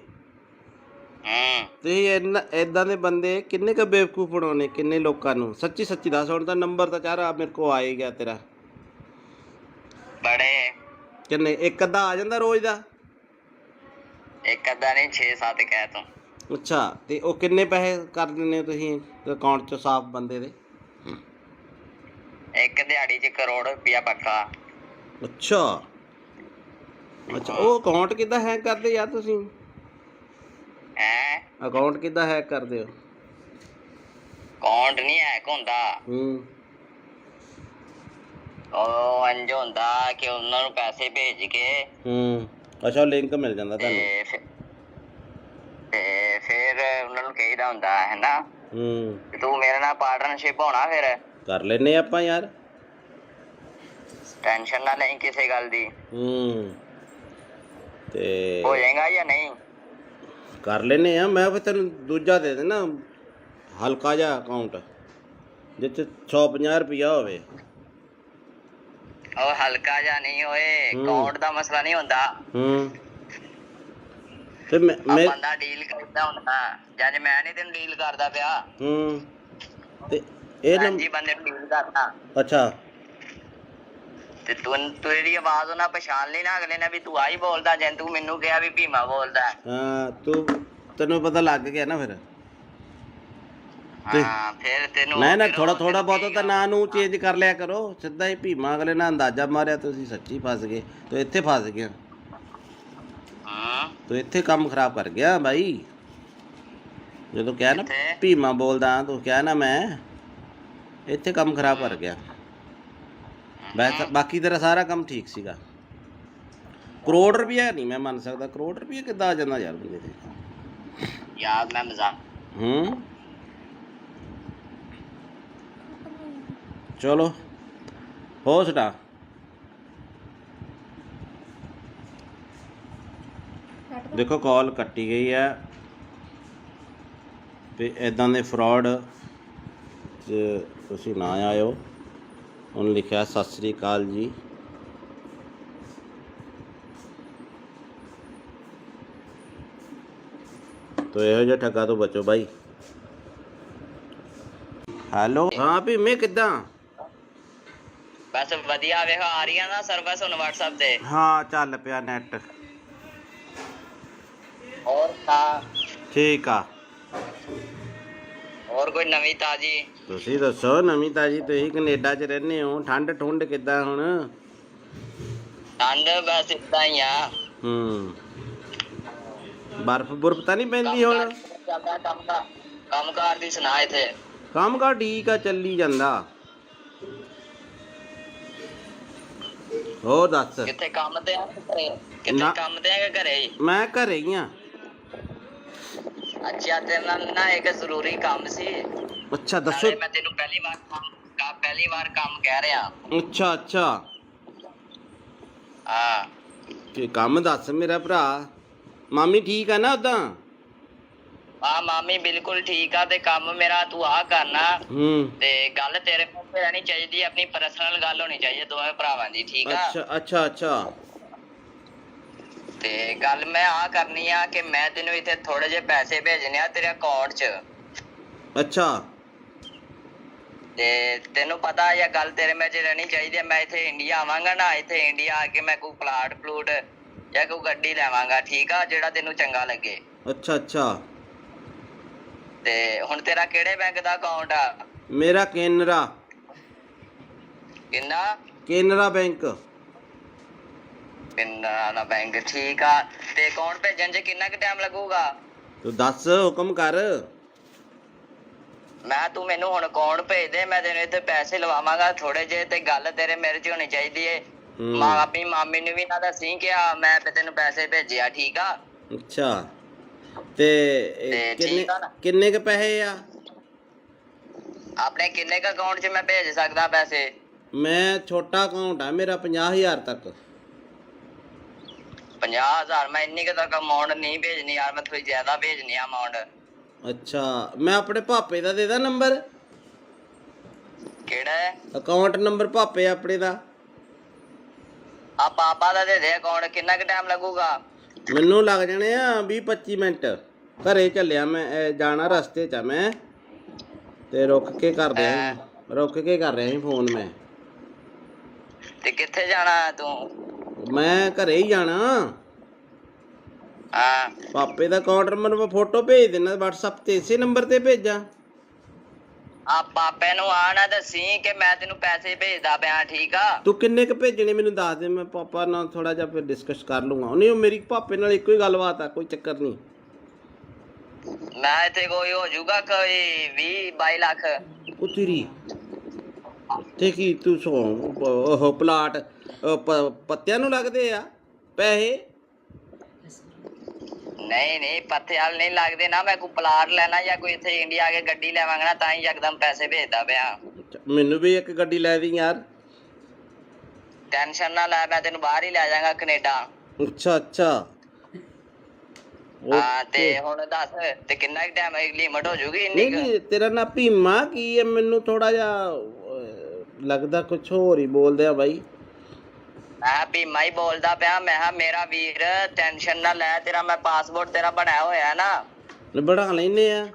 ਤੁਸੀਂ ਐਦਾਂ ਦੇ ਬੰਦੇ ਕਿੰਨੇ ਕੁ ਬੇਵਕੂਫ ਬਣਾਉਣੇ, ਕਿੰਨੇ ਲੋਕਾਂ ਨੂੰ? ਸੱਚੀ ਸੱਚੀ ਦੱਸ। ਹੁਣ ਤਾਂ ਨੰਬਰ ਤਾਂ ਚਾਰਾ ਮੇਰੇ ਕੋਲ ਆ ਹੀ ਗਿਆ ਤੇਰਾ। ਬੜੇ ਕਿੰਨੇ? ਇੱਕ ਅੱਧਾ ਆ ਜਾਂਦਾ ਰੋਜ਼ ਦਾ? ਇੱਕ ਅੱਧਾ ਨਹੀਂ, 6-7 ਕਹਿ ਤੂੰ। ਅੱਛਾ, ਤੇ ਉਹ ਕਿੰਨੇ ਪੈਸੇ ਕਰ ਦਿੰਦੇ ਹੋ ਤੁਸੀਂ ਅਕਾਊਂਟ 'ਚ ਸਾਫ਼ ਬੰਦੇ ਦੇ? ਇੱਕ ਦਿਹਾੜੀ 'ਚ ਕਰੋੜ ਰੁਪਇਆ ਪੱਕਾ। ਅੱਛਾ ਅੱਛਾ, ਉਹ ਅਕਾਊਂਟ ਕਿੱਦਾਂ ਹੈਕ ਕਰਦੇ ਯਾਰ ਤੁਸੀਂ? ਅਕਾਊਂਟ ਕਿੱਦਾਂ ਹੈਕ ਕਰਦੇ ਹੋ? ਅਕਾਊਂਟ ਨਹੀਂ ਹੈਕ ਹੁੰਦਾ। ਉਹ ਇੰਝ ਹੁੰਦਾ ਕਿ ਉਹਨਾਂ ਨੂੰ ਪੈਸੇ ਭੇਜ ਕੇ ਅੱਛਾ, ਲਿੰਕ ਮਿਲ ਜਾਂਦਾ ਤੁਹਾਨੂੰ ਤੇ ਫਿਰ ਉਹਨਾਂ ਨੂੰ ਕਹੀਦਾ ਹੁੰਦਾ ਹੈ ਨਾ ਤੂੰ ਮੇਰੇ ਨਾਲ ਪਾਰਟਨਰਸ਼ਿਪ ਹੋਣਾ। ਫਿਰ ਕਰ ਲੈਨੇ ਆਪਾਂ ਯਾਰ, ਟੈਨਸ਼ਨ ਨਾ ਲਈ ਕਿਸੇ ਗੱਲ ਦੀ। ਤੇ ਹੋ ਜਾਏਗਾ ਜਾਂ ਨਹੀਂ? ਕਰ ਲੈਨੇ ਆ। ਮੈਂ ਫਿਰ ਤੈਨੂੰ ਦੂਜਾ ਦੇ ਦੇਣਾ, ਹਲਕਾ ਜਿਹਾ ਅਕਾਊਂਟ ਜਿਸ 'ਚ 150 ਰੁਪਈਆ ਹੋਵੇ। ਉਹ ਹਲਕਾ ਜਿਹਾ ਨਹੀਂ ਹੋਏ, ਅਕਾਊਂਟ ਦਾ ਮਸਲਾ ਨਹੀਂ ਹੁੰਦਾ। ਤੇ ਮੈਂ ਬੰਦਾ ਡੀਲ ਕਰਦਾ ਹੁੰਦਾ, ਜਦ ਮੈਂ ਨਹੀਂ ਤੈਨੂੰ ਡੀਲ ਕਰਦਾ ਪਿਆ। ਤੇ ਇਹ ਜੀ ਬੰਦੇ ਨੂੰ ਡੀਲ ਕਰਦਾ। ਅੱਛਾ, ਤੇ ਤੂੰ ਤੇਰੀ ਆਵਾਜ਼ ਉਹਨਾਂ ਪਛਾਣ ਲਈ ਨਾ ਅਗਲੇ ਨੇ ਵੀ ਤੂੰ ਆਹੀ ਬੋਲਦਾ, ਜੇ ਤੂੰ ਮੈਨੂੰ ਕਿਹਾ ਵੀ ਭੀਮਾ ਬੋਲਦਾ। ਹਾਂ, ਤੈਨੂੰ ਪਤਾ ਲੱਗ ਗਿਆ ਨਾ ਫਿਰ। ਹਾਂ, ਫਿਰ ਤੈਨੂੰ ਨਹੀਂ ਨਾ, ਥੋੜਾ ਬਹੁਤਾ ਤਾਂ ਨਾਂ ਨੂੰ ਚੇਂਜ ਕਰ ਲਿਆ ਕਰੋ। ਸਿੱਧਾ ਹੀ ਭੀਮਾ ਅਗਲੇ ਨਾਲ ਅੰਦਾਜ਼ਾ ਮਾਰਿਆ, ਤੁਸੀਂ ਸੱਚੀ ਫਸ ਗਏ। ਤੂੰ ਇੱਥੇ ਫਸ ਗਿਆ, ਤੂੰ ਇੱਥੇ ਕੰਮ ਖਰਾਬ ਕਰ ਗਿਆ ਬਾਈ। ਜਦੋਂ ਕਿਹਾ ਨਾ ਭੀਮਾ ਬੋਲਦਾ, ਤੂੰ ਕਿਹਾ ਨਾ ਮੈਂ, ਇੱਥੇ ਕੰਮ ਖਰਾਬ ਕਰ ਗਿਆ। ਬਾਕੀ ਤੇਰਾ ਸਾਰਾ ਕੰਮ ਠੀਕ ਸੀਗਾ। ਕਰੋੜ ਰੁਪਇਆ ਨਹੀਂ ਮੈਂ ਮੰਨ ਸਕਦਾ। ਕਰੋੜ ਰੁਪਇਆ ਕਿੱਦਾਂ ਆ ਜਾਂਦਾ ਯਾਰ ਬੰਦੇ ਤੇ? ਯਾਰ ਮੈਂ ਮਜ਼ਾਕ ਚਲੋ ਹੋ ਸਟਾ। ਦੇਖੋ ਕਾਲ ਕੱਟੀ ਗਈ ਹੈ ਤੇ ਇੱਦਾਂ ਦੇ ਫਰਾਡ 'ਚ ਤੁਸੀਂ ਨਾ ਆਇਓ। ਉਹਨੇ ਲਿਖਿਆ ਸਤਿ ਸ੍ਰੀ ਅਕਾਲ ਜੀ। ਤੋ ਇਹੋ ਜਿਹਾ ਠੱਗਾ ਤੋਂ ਬਚੋ ਬਾਈ। ਹੈਲੋ, ਹਾਂ ਭੀਮੇ ਕਿੱਦਾਂ? ਬਸ ਵਧੀਆ। ਵੇਖੋ ਆ ਰਹੀ ਆ ਨਾ ਸਰਵਿਸ ਹੁਣ WhatsApp ਤੇ। ਹਾਂ, ਚੱਲ ਪਿਆ ਨੈਟ। ਹੋਰ ਤਾਂ ਠੀਕ ਆ। ਹੋਰ ਕੋਈ ਨਵੀਂ ਤਾਜੀ? ਤੁਸੀਂ ਦੱਸੋ ਨਵੀਂ ਤਾਜੀ। ਤੁਸੀਂ ਕੈਨੇਡਾ 'ਚ ਰਹਿੰਦੇ ਹੋ, ਠੰਡ ਠੁੰਡ ਕਿੱਦਾਂ ਹੁਣ? ਠੰਡ ਬਸ ਏਦਾਂ ਹੀ ਆ। ਬਰਫ਼ ਬੁਰਫ਼ ਤਾਂ ਨਹੀਂ ਪੈਂਦੀ ਹੁਣ? ਕੰਮ ਕਾਰ ਦੀ ਸੁਣਾ। ਇੱਥੇ ਕੰਮ ਕਾਰ ਠੀਕ ਆ, ਚੱਲੀ ਜਾਂਦਾ। ਹੋਰ ਦੱਸ। ਕਿੱਥੇ ਕੰਮ ਤੇ ਆ? ਕਿੱਥੇ ਕੰਮ ਤੇ ਆ ਕਿ ਘਰੇ ਹੀ? ਮੈਂ ਘਰੇ ਹੀ ਆ। ਅੱਛਾ, ਤੇਰੇ ਨਾਲ ਨਾ ਇੱਕ ਜ਼ਰੂਰੀ ਕੰਮ ਸੀ। ਅੱਛਾ ਦੱਸੋ। ਮੈਂ ਤੈਨੂੰ ਪਹਿਲੀ ਵਾਰ ਕੰਮ ਕਹਿ ਰਿਹਾ। ਅੱਛਾ ਅੱਛਾ, ਹਾਂ, ਕੀ ਕੰਮ ਦੱਸ ਮੇਰਾ ਭਰਾ। ਮਾਮੀ ਠੀਕ ਆ ਨਾ ਉਦਾਂ? ਹਾਂ, ਮਾਮੀ ਬਿਲਕੁਲ ਠੀਕ ਆ। ਤੇ ਕੰਮ ਮੇਰਾ ਤੂੰ ਆ ਕਰਨਾ। ਤੇ ਗੱਲ ਤੇਰੇ ਮੂੰਹ ਤੇ ਰਹਿਣੀ ਚਾਹੀਦੀ, ਆਪਣੀ ਪਰਸਨਲ ਗੱਲ ਹੋਣੀ ਚਾਹੀਦੀ ਦੋਵੇਂ ਭਰਾਵਾਂ ਦੀ। ਠੀਕ ਆ? ਅੱਛਾ ਅੱਛਾ ਅੱਛਾ। ਤੇ ਗੱਲ ਮੈਂ ਆ ਕਰਨੀ ਆ ਕਿ ਮੈਂ ਤੈਨੂੰ ਇੱਥੇ ਥੋੜੇ ਜਿਹੇ ਪੈਸੇ ਭੇਜਣੇ ਆ ਤੇਰੇ ਅਕਾਊਂਟ 'ਚ। ਅੱਛਾ, ਤੇ ਤੈਨੂੰ ਪਤਾ ਇਹ ਗੱਲ ਤੇਰੇ ਵਿੱਚ ਰਹਿਣੀ ਚਾਹੀਦੀ ਹੈ। ਮੈਂ ਇੱਥੇ ਇੰਡੀਆ ਆਵਾਂਗਾ ਨਾ, ਇੱਥੇ ਇੰਡੀਆ ਆ ਕੇ ਮੈਂ ਕੋਈ ਪਲਾਟ ਜਾਂ ਕੋਈ ਗੱਡੀ ਲੈਵਾਂਗਾ। ਠੀਕ ਆ? ਜਿਹੜਾ ਤੈਨੂੰ ਚੰਗਾ ਲੱਗੇ। ਅੱਛਾ ਅੱਛਾ। ਤੇ ਹੁਣ ਤੇਰਾ ਕਿਹੜੇ ਬੈਂਕ ਦਾ ਅਕਾਊਂਟ ਆ? ਮੇਰਾ ਕੇਨਰਾ। ਕਿੰਨਾ? ਕੇਨਰਾ ਬੈਂਕ। ਕੇਨਰਾ ਦਾ ਬੈਂਕ, ਠੀਕ ਆ। ਤੇ ਅਕਾਊਂਟ ਭੇਜਣ 'ਚ ਕਿੰਨਾ ਕੁ ਟਾਈਮ ਲੱਗੂਗਾ? ਤੂੰ ਦੱਸ, ਹੁਕਮ ਕਰ। ਤੂੰ ਮੈਨੂੰ ਹੁਣ ਅਕਾਊਂਟ ਭੇਜ ਦੇ, ਮੈਂ ਤੈਨੂੰ ਇੱਥੇ ਪੈਸੇ ਲਵਾਵਾਂਗਾ ਥੋੜੇ ਜਿਹੇ। ਤੇ ਗੱਲ ਤੇਰੇ ਮੇਰੇ 'ਚ ਹੋਣੀ ਚਾਹੀਦੀ ਏ। ਆਪਣੀ ਮਾਮੀ ਨੂੰ ਵੀ ਨਾ ਦੱਸੀ ਕਿ ਮੈਂ ਤੇ ਪੈਸੇ ਭੇਜਿਆ। ਠੀਕ ਆ? ਅੱਛਾ, ਤੇ ਕਿੰਨੇ ਕ ਪੈਸੇ ਆ ਆਪਣੇ? ਕਿੰਨੇ ਕ ਅਕਾਊਂਟ 'ਚ ਮੈਂ ਭੇਜ ਸਕਦਾ ਪੈਸੇ? ਮੈਂ ਛੋਟਾ ਅਕਾਊਂਟ ਆ ਮੇਰਾ, 50,000 ਤੱਕ। 50,000 ਮੈਂ ਇੰਨੀ ਕੁ ਤੱਕ ਅਮਾਉਂਟ ਨਹੀਂ ਭੇਜਣੀ ਯਾਰ, ਮੈਂ ਥੋੜੀ ਜ਼ਿਆਦਾ ਭੇਜਣੀ ਆ ਅਮਾਉਂਟ। ਅੱਛਾ, ਮੈਂ ਆਪਣੇ ਭਾਪੇ ਦਾ ਦੇ ਦਾਂ ਨੰਬਰ? ਕਿਹੜਾ ਹੈ? ਅਕਾਊਂਟ ਨੰਬਰ ਭਾਪੇ ਆਪਣੇ ਦਾ। ਆ ਪਾਪਾ ਦਾ ਦੇ ਦੇ ਅਕਾਊਂਟ। ਕਿੰਨਾ ਕੁ ਟਾਈਮ ਲੱਗੂਗਾ? ਮੈਨੂੰ ਲੱਗ ਜਾਣੇ ਆ 20-25 ਮਿੰਟ। ਘਰੇ ਚੱਲਿਆ ਮੈਂ, ਜਾਣਾ ਰਸਤੇ 'ਚ ਆ ਮੈਂ, ਤੇ ਰੁਕ ਕੇ ਕਰ ਰਿਹਾ ਸੀ ਫੋਨ ਮੈਂ। ਤੇ ਕਿੱਥੇ ਜਾਣਾ ਤੂੰ? ਮੈਂ ਘਰੇ ਹੀ ਜਾਣਾ। ਹਾਂ, ਪਾਪੇ ਦਾ ਅਕਾਊਂਟ ਨੰਬਰ ਮੈਂ ਫੋਟੋ ਭੇਜ ਦੇਣਾ WhatsApp ਤੇ, ਇਸੇ ਨੰਬਰ ਤੇ ਭੇਜਾਂ? ਆ ਪਾਪੇ ਨੂੰ ਆ ਨਾ ਦੱਸੀ ਕਿ ਮੈਂ ਤੈਨੂੰ ਪੈਸੇ ਭੇਜਦਾ ਪਿਆ, ਠੀਕ ਆ? ਤੂੰ ਕਿੰਨੇ ਕੁ ਭੇਜਣੇ ਮੈਨੂੰ ਦੱਸ ਦੇ, ਮੈਂ ਪਾਪਾ ਨਾਲ ਥੋੜਾ ਜਿਹਾ ਫਿਰ ਡਿਸਕਸ ਕਰ ਲੂੰਗਾ। ਨਹੀਂ, ਉਹ ਮੇਰੀ ਪਾਪੇ ਨਾਲ ਇੱਕੋ ਹੀ ਗੱਲਬਾਤ ਆ, ਕੋਈ ਚੱਕਰ ਨਹੀਂ। ਮੈਂ ਇੱਥੇ ਕੋਈ ਹੋ ਜਾਊਗਾ ਕੋਈ 20-22 ਲੱਖ। ਉਹ ਤੇਰੀ ਤੇ ਕੀ ਤੂੰ ਉਹ ਪਲਾਟ ਪੱਤਿਆਂ ਨੂੰ ਲੱਗਦੇ ਆ ਪੈਸੇ? ਨਹੀਂ ਪੱਥੇ ਵਾਲ ਨਹੀਂ ਲੱਗਦੇ ਨਾ। ਮੈਂ ਕੋਈ ਪਲਾਟ ਲੈਣਾ ਜਾਂ ਕੋਈ ਇੱਥੇ ਇੰਡੀਆ ਆ ਕੇ ਗੱਡੀ ਲੈਵਾਂਗਾ ਨਾ, ਤਾਂ ਹੀ ਯਕਦਮ ਪੈਸੇ ਭੇਜਦਾ ਪਿਆ। ਮੈਨੂੰ ਵੀ ਇੱਕ ਗੱਡੀ ਲੈ ਦੀ ਯਾਰ। ਟੈਨਸ਼ਨ ਨਾ ਲੈ, ਮੈਂ ਤੈਨੂੰ ਬਾਹਰ ਹੀ ਲੈ ਜਾਵਾਂਗਾ, ਕੈਨੇਡਾ। ਅੱਛਾ ਹਾਂ, ਤੇ ਹੁਣ ਦੱਸ ਤੇ ਕਿੰਨਾ ਕੁ ਟਾਈਮ ਲਿਮਟ ਹੋ ਜੂਗੀ ਇੰਨੀ ਕੁ? ਨਹੀਂ, ਤੇਰਾ ਨਾਂ ਭੀਮਾ ਕੀ ਹੈ? ਮੈਨੂੰ ਥੋੜਾ ਜਿਹਾ ਲੱਗਦਾ ਕੁਛ ਹੋਰ ਹੀ ਬੋਲਦੇ ਆ ਬਾਈ। ਮੈਂ ਭੀਮਾ ਹੀ ਬੋਲਦਾ ਪਿਆ। ਮੈਂ ਕਿਹਾ ਮੇਰਾ ਵੀਰ ਟੈਨਸ਼ਨ ਨਾ ਲੈ, ਤੇਰਾ ਮੈਂ ਪਾਸਪੋਰਟ ਤੇਰਾ ਬਣਾਇਆ ਹੋਇਆ ਨਾ। ਬਣਾ ਲੈਨੇ ਆ।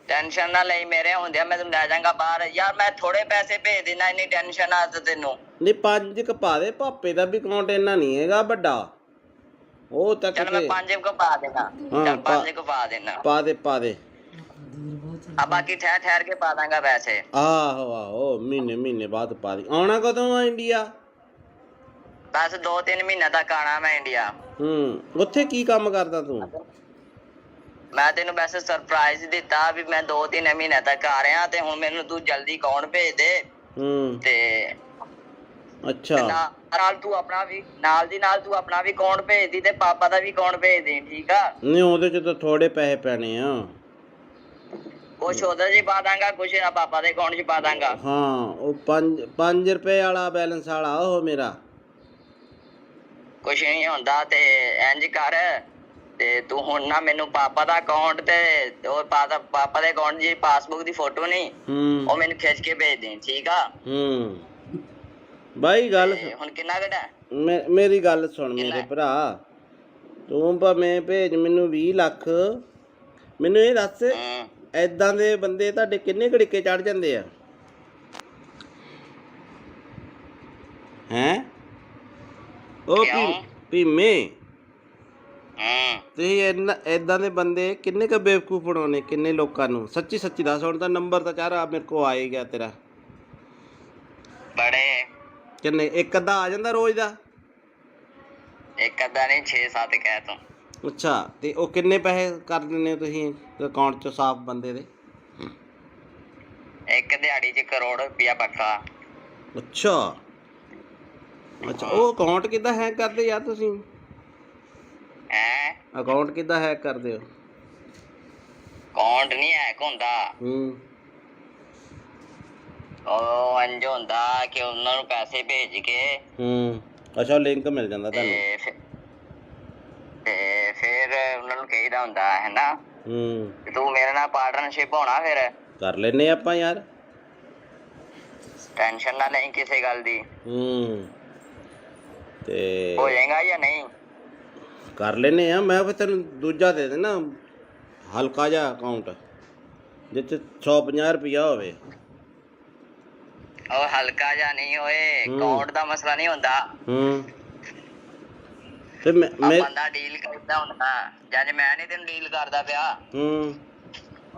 ਟੈਨਸ਼ਨ ਨਾ ਲਈ, ਮੇਰੇ ਹੁੰਦਿਆਂ ਮੈਂ ਤੈਨੂੰ ਲੈ ਜਾਵਾਂਗਾ ਬਾਹਰ। ਯਾਰ ਮੈਂ ਥੋੜੇ ਪੈਸੇ ਭੇਜ ਦੇਣਾ, ਇੰਨੀ ਟੈਨਸ਼ਨ ਆ ਤੈਨੂੰ? ਨਹੀਂ, 5 ਕ ਪਾ ਦੇ। ਭਾਪੇ ਦਾ ਵੀ ਅਕਾਊਂਟ ਇੰਨਾ ਨਹੀਂ ਹੈਗਾ ਵੱਡਾ, ਉਹ ਤੱਕ। ਚੱਲ ਮੈਂ 5 ਕੁ ਪਾ ਦੇਣਾ। ਚੱਲ 5 ਕੁ ਪਾ ਦੇਣਾ। ਪਾ ਦੇ। ਆ ਬਾਕੀ ਠਹਿਰ ਕੇ ਪਾ ਦਾਂਗਾ ਪੈਸੇ। ਆਹੋ ਮਹੀਨੇ ਬਾਅਦ ਪਾ ਦੀ। ਆਉਣਾ ਕਦੋਂ ਆ ਇੰਡੀਆ? ਬਸ 2-3 ਮਹੀਨੇ ਤੱਕ ਆਣਾ ਮੈਂ ਇੰਡੀਆ। ਉੱਥੇ ਕੀ ਕੰਮ ਕਰਦਾ ਤੂੰ? ਮੈਂ ਤੈਨੂੰ ਵੈਸੇ ਸਰਪ੍ਰਾਈਜ਼ ਦਿੱਤਾ ਵੀ ਮੈਂ 2-3 ਮਹੀਨੇ ਤੱਕ ਆ ਰਿਹਾ, ਤੇ ਹੁਣ ਮੈਨੂੰ ਤੂੰ ਜਲਦੀ ਅਕਾਊਂਟ ਭੇਜ ਦੇ। ਤੇ ਅੱਛਾ, ਨਾਲ ਤੂੰ ਆਪਣਾ ਵੀ ਨਾਲ ਤੂੰ ਆਪਣਾ ਵੀ ਅਕਾਊਂਟ ਭੇਜ ਦੀ, ਤੇ ਪਾਪਾ ਦਾ ਵੀ ਅਕਾਊਂਟ ਭੇਜ ਦੇ, ਠੀਕ ਆ? ਨਹੀਂ, ਉਹਦੇ ਚ ਤਾਂ ਥੋੜੇ ਪੈਸੇ ਪੈਣੇ ਆ। ਕੁਛ ਉਹਦੇ ਚ ਪਾ ਦਾਂਗਾ, ਕੁਛ ਪਾਪਾ ਦੇ ਅਕਾਊਂਟ ਚ ਪਾ ਦਾਂਗਾ। ਹਾਂ, ਉਹ 5 ਰੁਪਏ ਵਾਲਾ ਬੈਲੈਂਸ ਵਾਲਾ ਉਹ ਮੇਰਾ। ਕੁਛ ਨਹੀਂ ਹੁੰਦਾ, ਤੇ ਇੰਜ ਕਰ, ਤੇ ਤੂੰ ਹੁਣ ਨਾ ਮੈਨੂੰ ਪਾਪਾ ਦਾ ਅਕਾਊਂਟ ਤੇ ਉਹ ਪਾਪਾ ਦੇ ਅਕਾਊਂਟ ਦੀ ਪਾਸਬੁੱਕ ਦੀ ਫੋਟੋ ਨਹੀਂ, ਉਹ ਮੈਨੂੰ ਖਿੱਚ ਕੇ ਭੇਜ ਦੇ, ਠੀਕ ਆ? ਬਾਈ ਗੱਲ ਹੁਣ ਕਿੰਨਾ ਘਟਾ? ਮੇਰੀ ਗੱਲ ਸੁਣ ਮੇਰੇ ਭਰਾ, ਤੂੰ ਭਾਵੇਂ ਭੇਜ ਮੈਨੂੰ 20 ਲੱਖ। ਮੈਨੂੰ ਇਹ ਦੱਸ, ਏਦਾਂ ਦੇ ਬੰਦੇ ਤੁਹਾਡੇ ਕਿੰਨੇ ਘੜੀਕੇ ਚੜ ਜਾਂਦੇ ਆ? ਹੈਂ? ਉਹ ਭੀਮੇ, ਤੁਸੀਂ ਏਦਾਂ ਦੇ ਬੰਦੇ ਕਿੰਨੇ ਕੁ ਬੇਵਕੂਫ ਬਣਾਉਣੇ, ਕਿੰਨੇ ਲੋਕਾਂ ਨੂੰ? ਸੱਚੀ ਦੱਸ। ਹੁਣ ਤਾਂ ਨੰਬਰ ਤਾਂ ਚਾਰਾ ਮੇਰੇ ਕੋਲ ਆ ਹੀ ਗਿਆ ਤੇਰਾ। ਬੜੇ ਕਿੰਨੇ? ਇੱਕ ਅੱਧਾ ਆ ਜਾਂਦਾ ਰੋਜ਼ ਦਾ? ਇੱਕ ਅੱਧਾ ਨਹੀਂ, 6-7 ਕਹਿ ਤੂੰ। ਅੱਛਾ, ਤੇ ਉਹ ਕਿੰਨੇ ਪੈਸੇ ਕਰ ਦਿੰਦੇ ਹੋ ਤੁਸੀਂ ਅਕਾਊਂਟ 'ਚ ਸਾਫ਼ ਬੰਦੇ ਦੇ? ਇੱਕ ਦਿਹਾੜੀ 'ਚ 1 ਕਰੋੜ ਰੁਪਇਆ ਪੱਕਾ। ਅੱਛਾ, ਉਹ ਅਕਾਊਂਟ ਕਿੱਦਾਂ ਹੈਕ ਕਰਦੇ ਯਾਰ ਤੁਸੀਂ? ਅਕਾਊਂਟ ਕਿੱਦਾਂ ਹੈਕ ਕਰਦੇ ਹੋ? ਅਕਾਊਂਟ ਨਹੀਂ ਹੈਕ ਹੁੰਦਾ। ਉਹ ਇੰਜ ਹੁੰਦਾ ਕਿ ਉਹਨਾਂ ਨੂੰ ਪੈਸੇ ਭੇਜ ਕੇ ਅੱਛਾ, ਲਿੰਕ ਮਿਲ ਜਾਂਦਾ ਤੁਹਾਨੂੰ, ਤੇ ਫਿਰ ਉਹਨਾਂ ਨੂੰ ਕਹੀਦਾ ਹੁੰਦਾ ਹੈ ਨਾ, ਤੂੰ ਮੇਰੇ ਨਾਲ ਪਾਰਟਨਰਸ਼ਿਪ ਹੋਣਾ, ਫਿਰ ਕਰ ਲੈਨੇ ਆਪਾਂ ਯਾਰ। ਟੈਨਸ਼ਨ ਨਾ ਲਈ ਕਿਸੇ ਗੱਲ ਦੀ। ਤੇ ਹੋ ਜਾਏਗਾ ਜਾਂ ਨਹੀਂ? ਕਰ ਲੈਨੇ ਆ। ਮੈਂ ਫਿਰ ਤੈਨੂੰ ਦੂਜਾ ਦੇ ਦੇਣਾ, ਹਲਕਾ ਜਿਹਾ ਅਕਾਊਂਟ ਜਿੱਥੇ 150 ਰੁਪਇਆ ਹੋਵੇ। ਉਹ ਹਲਕਾ ਜਿਹਾ ਨਹੀਂ ਹੋਏ, ਅਕਾਊਂਟ ਦਾ ਮਸਲਾ ਨਹੀਂ ਹੁੰਦਾ। ਤੇ ਮੈਂ ਬੰਦਾ ਡੀਲ ਕਰਦਾ ਹੁੰਦਾ, ਜਦ ਮੈਂ ਨਹੀਂ ਤੈਨੂੰ ਡੀਲ ਕਰਦਾ ਪਿਆ।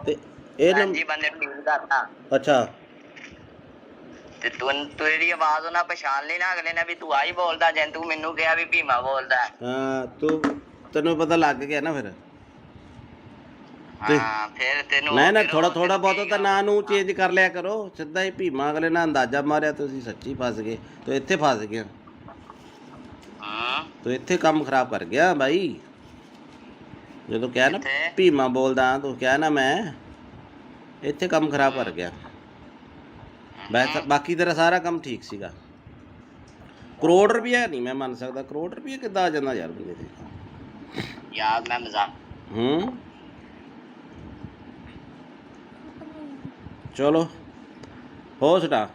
ਤੇ ਇਹ ਜੀ ਬੰਦੇ ਨੂੰ ਡੀਲ ਕਰਦਾ। ਅੱਛਾ, ਤੇ ਤੂੰ ਤੇਰੀ ਆਵਾਜ਼ ਉਹਨਾਂ ਪਛਾਣ ਲਈ ਨਾ, ਅਗਲੇ ਨੇ ਵੀ ਤੂੰ ਆਹੀ ਬੋਲਦਾ, ਜੇ ਤੂੰ ਮੈਨੂੰ ਕਿਹਾ ਵੀ ਭੀਮਾ ਬੋਲਦਾ। ਹਾਂ, ਤੈਨੂੰ ਪਤਾ ਲੱਗ ਗਿਆ ਨਾ ਫਿਰ। ਹਾਂ, ਫਿਰ ਤੈਨੂੰ ਨਾ ਥੋੜਾ ਬਹੁਤ ਤਾਂ ਨਾਂ ਨੂੰ ਚੇਂਜ ਕਰ ਲਿਆ ਕਰੋ। ਸਿੱਧਾ ਹੀ ਭੀਮਾ, ਅਗਲੇ ਨਾਲ ਅੰਦਾਜ਼ਾ ਮਾਰਿਆ, ਤੁਸੀਂ ਸੱਚੀ ਫਸ ਗਏ। ਤੂੰ ਇੱਥੇ ਫਸ ਗਿਆ, ਤੂੰ ਇੱਥੇ ਕੰਮ ਖਰਾਬ ਕਰ ਗਿਆ ਬਾਈ। ਜਦੋਂ ਕਿਹਾ ਨਾ ਭੀਮਾ ਬੋਲਦਾ, ਤੂੰ ਕਿਹਾ ਨਾ ਮੈਂ, ਇੱਥੇ ਕੰਮ ਖਰਾਬ ਕਰ ਗਿਆ। ਬਾਕੀ ਤੇਰਾ ਸਾਰਾ ਕੰਮ ਠੀਕ ਸੀਗਾ। ਕਰੋੜ ਰੁਪਇਆ ਨਹੀਂ ਮੈਂ ਮੰਨ ਸਕਦਾ। ਕਰੋੜ ਰੁਪਇਆ ਕਿੱਦਾਂ ਆ ਜਾਂਦਾ ਯਾਰ ਬੰਦੇ ਤੇ? ਯਾਰ ਮੈਂ ਮਜ਼ਾਕ ਚਲੋ ਹੋ ਸਟਾ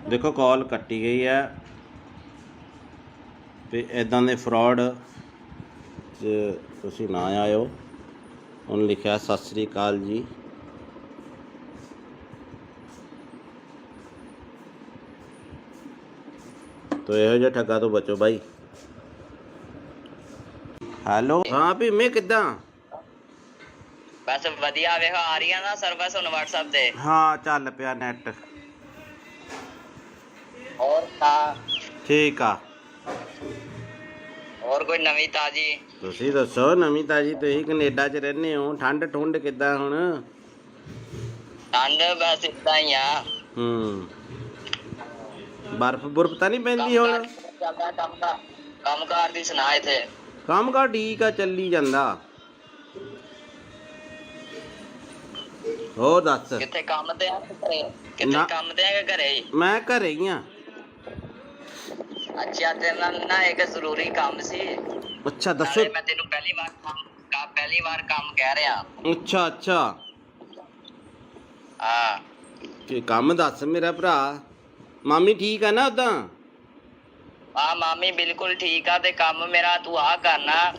ਦੇਖੋ ਕਾਲ ਕੱਟੀ ਗਈ ਹੈ ਤੇ ਇਦਾਂ ਦੇ ਫਰਾਡ ਤੁਸੀਂ ਨਾ ਆਇਓ। ਉਹਨੇ ਲਿਖਿਆ ਸਤਿ ਸ੍ਰੀ ਅਕਾਲ ਜੀ। ਤੋ ਇਹੋ ਜਿਹੇ ਠੱਗਾ ਤੋਂ ਬਚੋ ਬਾਈ। ਹੈਲੋ ਹਾਂ ਵੀ ਮੈਂ ਕਿੱਦਾਂ? ਬਸ ਵਧੀਆ ਵੇਖੋ ਆ ਰਹੀਆਂ ਨਾ ਸਰਵਿਸ ਹੁਣ WhatsApp ਤੇ। ਹਾਂ ਚੱਲ ਪਿਆ ਨੈਟ। ਹੋਰ ਤਾਂ ਠੀਕ ਆ। ਹੋਰ ਕੋਈ ਨਵੀਂ ਤਾਜੀ? ਤੁਸੀਂ ਦੱਸੋ ਨਵੀਂ ਤਾਜੀ। ਤੁਸੀਂ ਕੈਨੇਡਾ 'ਚ ਰਹਿੰਦੇ ਹੋ, ਠੰਡ ਠੁੰਡ ਕਿੱਦਾਂ ਹੁਣ? ਠੰਡ ਬਸ ਇਦਾਂ ਹੀ ਆ। ਬਰਫ਼ ਬੁਰਫ਼ ਤਾਂ ਨਹੀਂ ਪੈਂਦੀ ਹੁਣ? ਚੱਲਦਾ ਕੰਮ ਕਾਰ ਦੀ ਸੁਣਾ ਇੱਥੇ। ਕੰਮ ਕਾਰ ਠੀਕ ਆ, ਚੱਲੀ ਜਾਂਦਾ। ਹੋਰ ਦੱਸ। ਕਿੱਥੇ ਕੰਮ ਤੇ ਆ ਘਰੇ? ਕਿੱਥੇ ਕੰਮ ਤੇ ਆ ਕਿ ਘਰੇ ਹੀ? ਮੈਂ ਘਰੇ ਹੀ ਆ। ਅੱਛਾ ਤੇਰੇ ਨਾਲ ਨਾ ਇੱਕ ਜ਼ਰੂਰੀ ਕੰਮ ਸੀ। ਅੱਛਾ ਦੱਸੋ। ਮੈਂ ਤੈਨੂੰ ਪਹਿਲੀ ਵਾਰ ਕੰਮ ਕਹਿ ਰਿਹਾ। ਅੱਛਾ ਅੱਛਾ ਹਾਂ ਕੀ ਕੰਮ ਦੱਸ ਮੇਰਾ ਭਰਾ। ਮਾਮੀ ਠੀਕ ਆ ਨਾ ਉਦਾਂ? ਹਾਂ ਮਾਮੀ ਬਿਲਕੁਲ ਠੀਕ ਆ। ਤੇ ਕੰਮ ਮੇਰਾ ਤੂੰ ਆ ਕਰਨਾ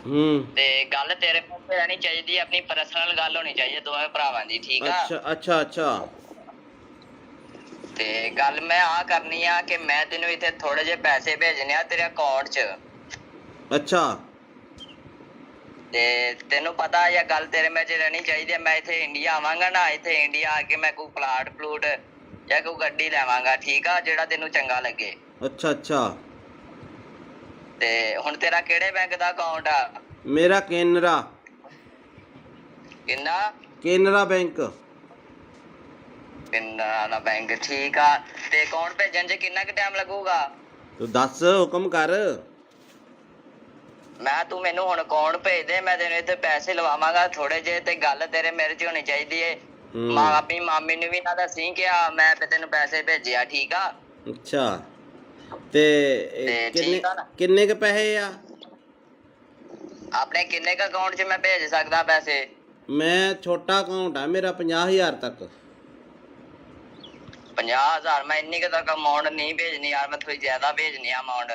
ਤੇ ਗੱਲ ਤੇਰੇ ਮੂੰਹ ਤੇ ਰਹਿਣੀ ਚਾਹੀਦੀ, ਆਪਣੀ ਪਰਸਨਲ ਗੱਲ ਹੋਣੀ ਚਾਹੀਦੀ ਦੋਵੇਂ ਭਰਾਵਾਂ ਦੀ, ਠੀਕ ਆ? ਅੱਛਾ ਅੱਛਾ ਅੱਛਾ ਤੇ ਗੱਲ ਮੈਂ ਆ ਕਰਨੀ ਆ ਕਿ ਮੈਂ ਤੈਨੂੰ ਇੱਥੇ ਥੋੜੇ ਜਿਹੇ ਪੈਸੇ ਭੇਜਣੇ ਆ ਤੇਰੇ ਅਕਾਊਂਟ 'ਚ। ਅੱਛਾ ਤੇ ਤੈਨੂੰ ਪਤਾ ਇਹ ਗੱਲ ਤੇਰੇ ਵਿੱਚ ਰਹਿਣੀ ਚਾਹੀਦੀ ਹੈ। ਮੈਂ ਇੱਥੇ ਇੰਡੀਆ ਆਵਾਂਗਾ ਨਾ, ਇੱਥੇ ਇੰਡੀਆ ਆ ਕੇ ਮੈਂ ਕੋਈ ਪਲੂਟ ਜਾਂ ਕੋਈ ਗੱਡੀ ਲੈਵਾਂਗਾ, ਠੀਕ ਆ? ਜਿਹੜਾ ਤੈਨੂੰ ਚੰਗਾ ਲੱਗੇ। ਅੱਛਾ ਅੱਛਾ ਤੇ ਹੁਣ ਤੇਰਾ ਕਿਹੜੇ ਬੈਂਕ ਦਾ ਅਕਾਊਂਟ ਆ? ਮੇਰਾ ਕੇਨਰਾ। ਕਿੰਨਾ? ਕੇਨਰਾ ਬੈਂਕ। ਕੇਨਰਾ ਦਾ ਬੈਂਕ, ਠੀਕ ਆ। ਤੇ ਅਕਾਊਂਟ ਭੇਜਣ 'ਚ ਕਿੰਨਾ ਕੁ ਟਾਈਮ ਲੱਗੂਗਾ? ਤੂੰ ਦੱਸ, ਹੁਕਮ ਕਰ। ਤੂੰ ਮੈਨੂੰ ਹੁਣ ਅਕਾਊਂਟ ਭੇਜ ਦੇ, ਮੈਂ ਤੈਨੂੰ ਇੱਥੇ ਪੈਸੇ ਲਵਾਵਾਂਗਾ ਥੋੜੇ ਜਿਹੇ। ਤੇ ਗੱਲ ਤੇਰੇ ਮੇਰੇ 'ਚ ਹੋਣੀ ਚਾਹੀਦੀ ਏ। ਆਪਣੀ ਮਾਮੀ ਨੂੰ ਵੀ ਨਾ ਦੱਸੀ ਕਿ ਮੈਂ ਤੈਨੂੰ ਪੈਸੇ ਭੇਜਿਆ, ਠੀਕ ਆ? ਅੱਛਾ ਤੇ ਕਿੰਨੇ ਕ ਪੈਸੇ ਆ ਆਪਣੇ? ਕਿੰਨੇ ਕ ਅਕਾਊਂਟ 'ਚ ਮੈਂ ਭੇਜ ਸਕਦਾ ਪੈਸੇ? ਮੈਂ ਛੋਟਾ ਅਕਾਊਂਟ ਆ ਮੇਰਾ, 50,000 ਤੱਕ। 50,000? ਮੈਂ ਇੰਨੀ ਕੁ ਤੱਕ ਅਮਾਊਂਟ ਨਹੀਂ ਭੇਜਣੀ ਯਾਰ, ਮੈਂ ਥੋੜੀ ਜ਼ਿਆਦਾ ਭੇਜਣੀ ਆ ਅਮਾਊਂਟ।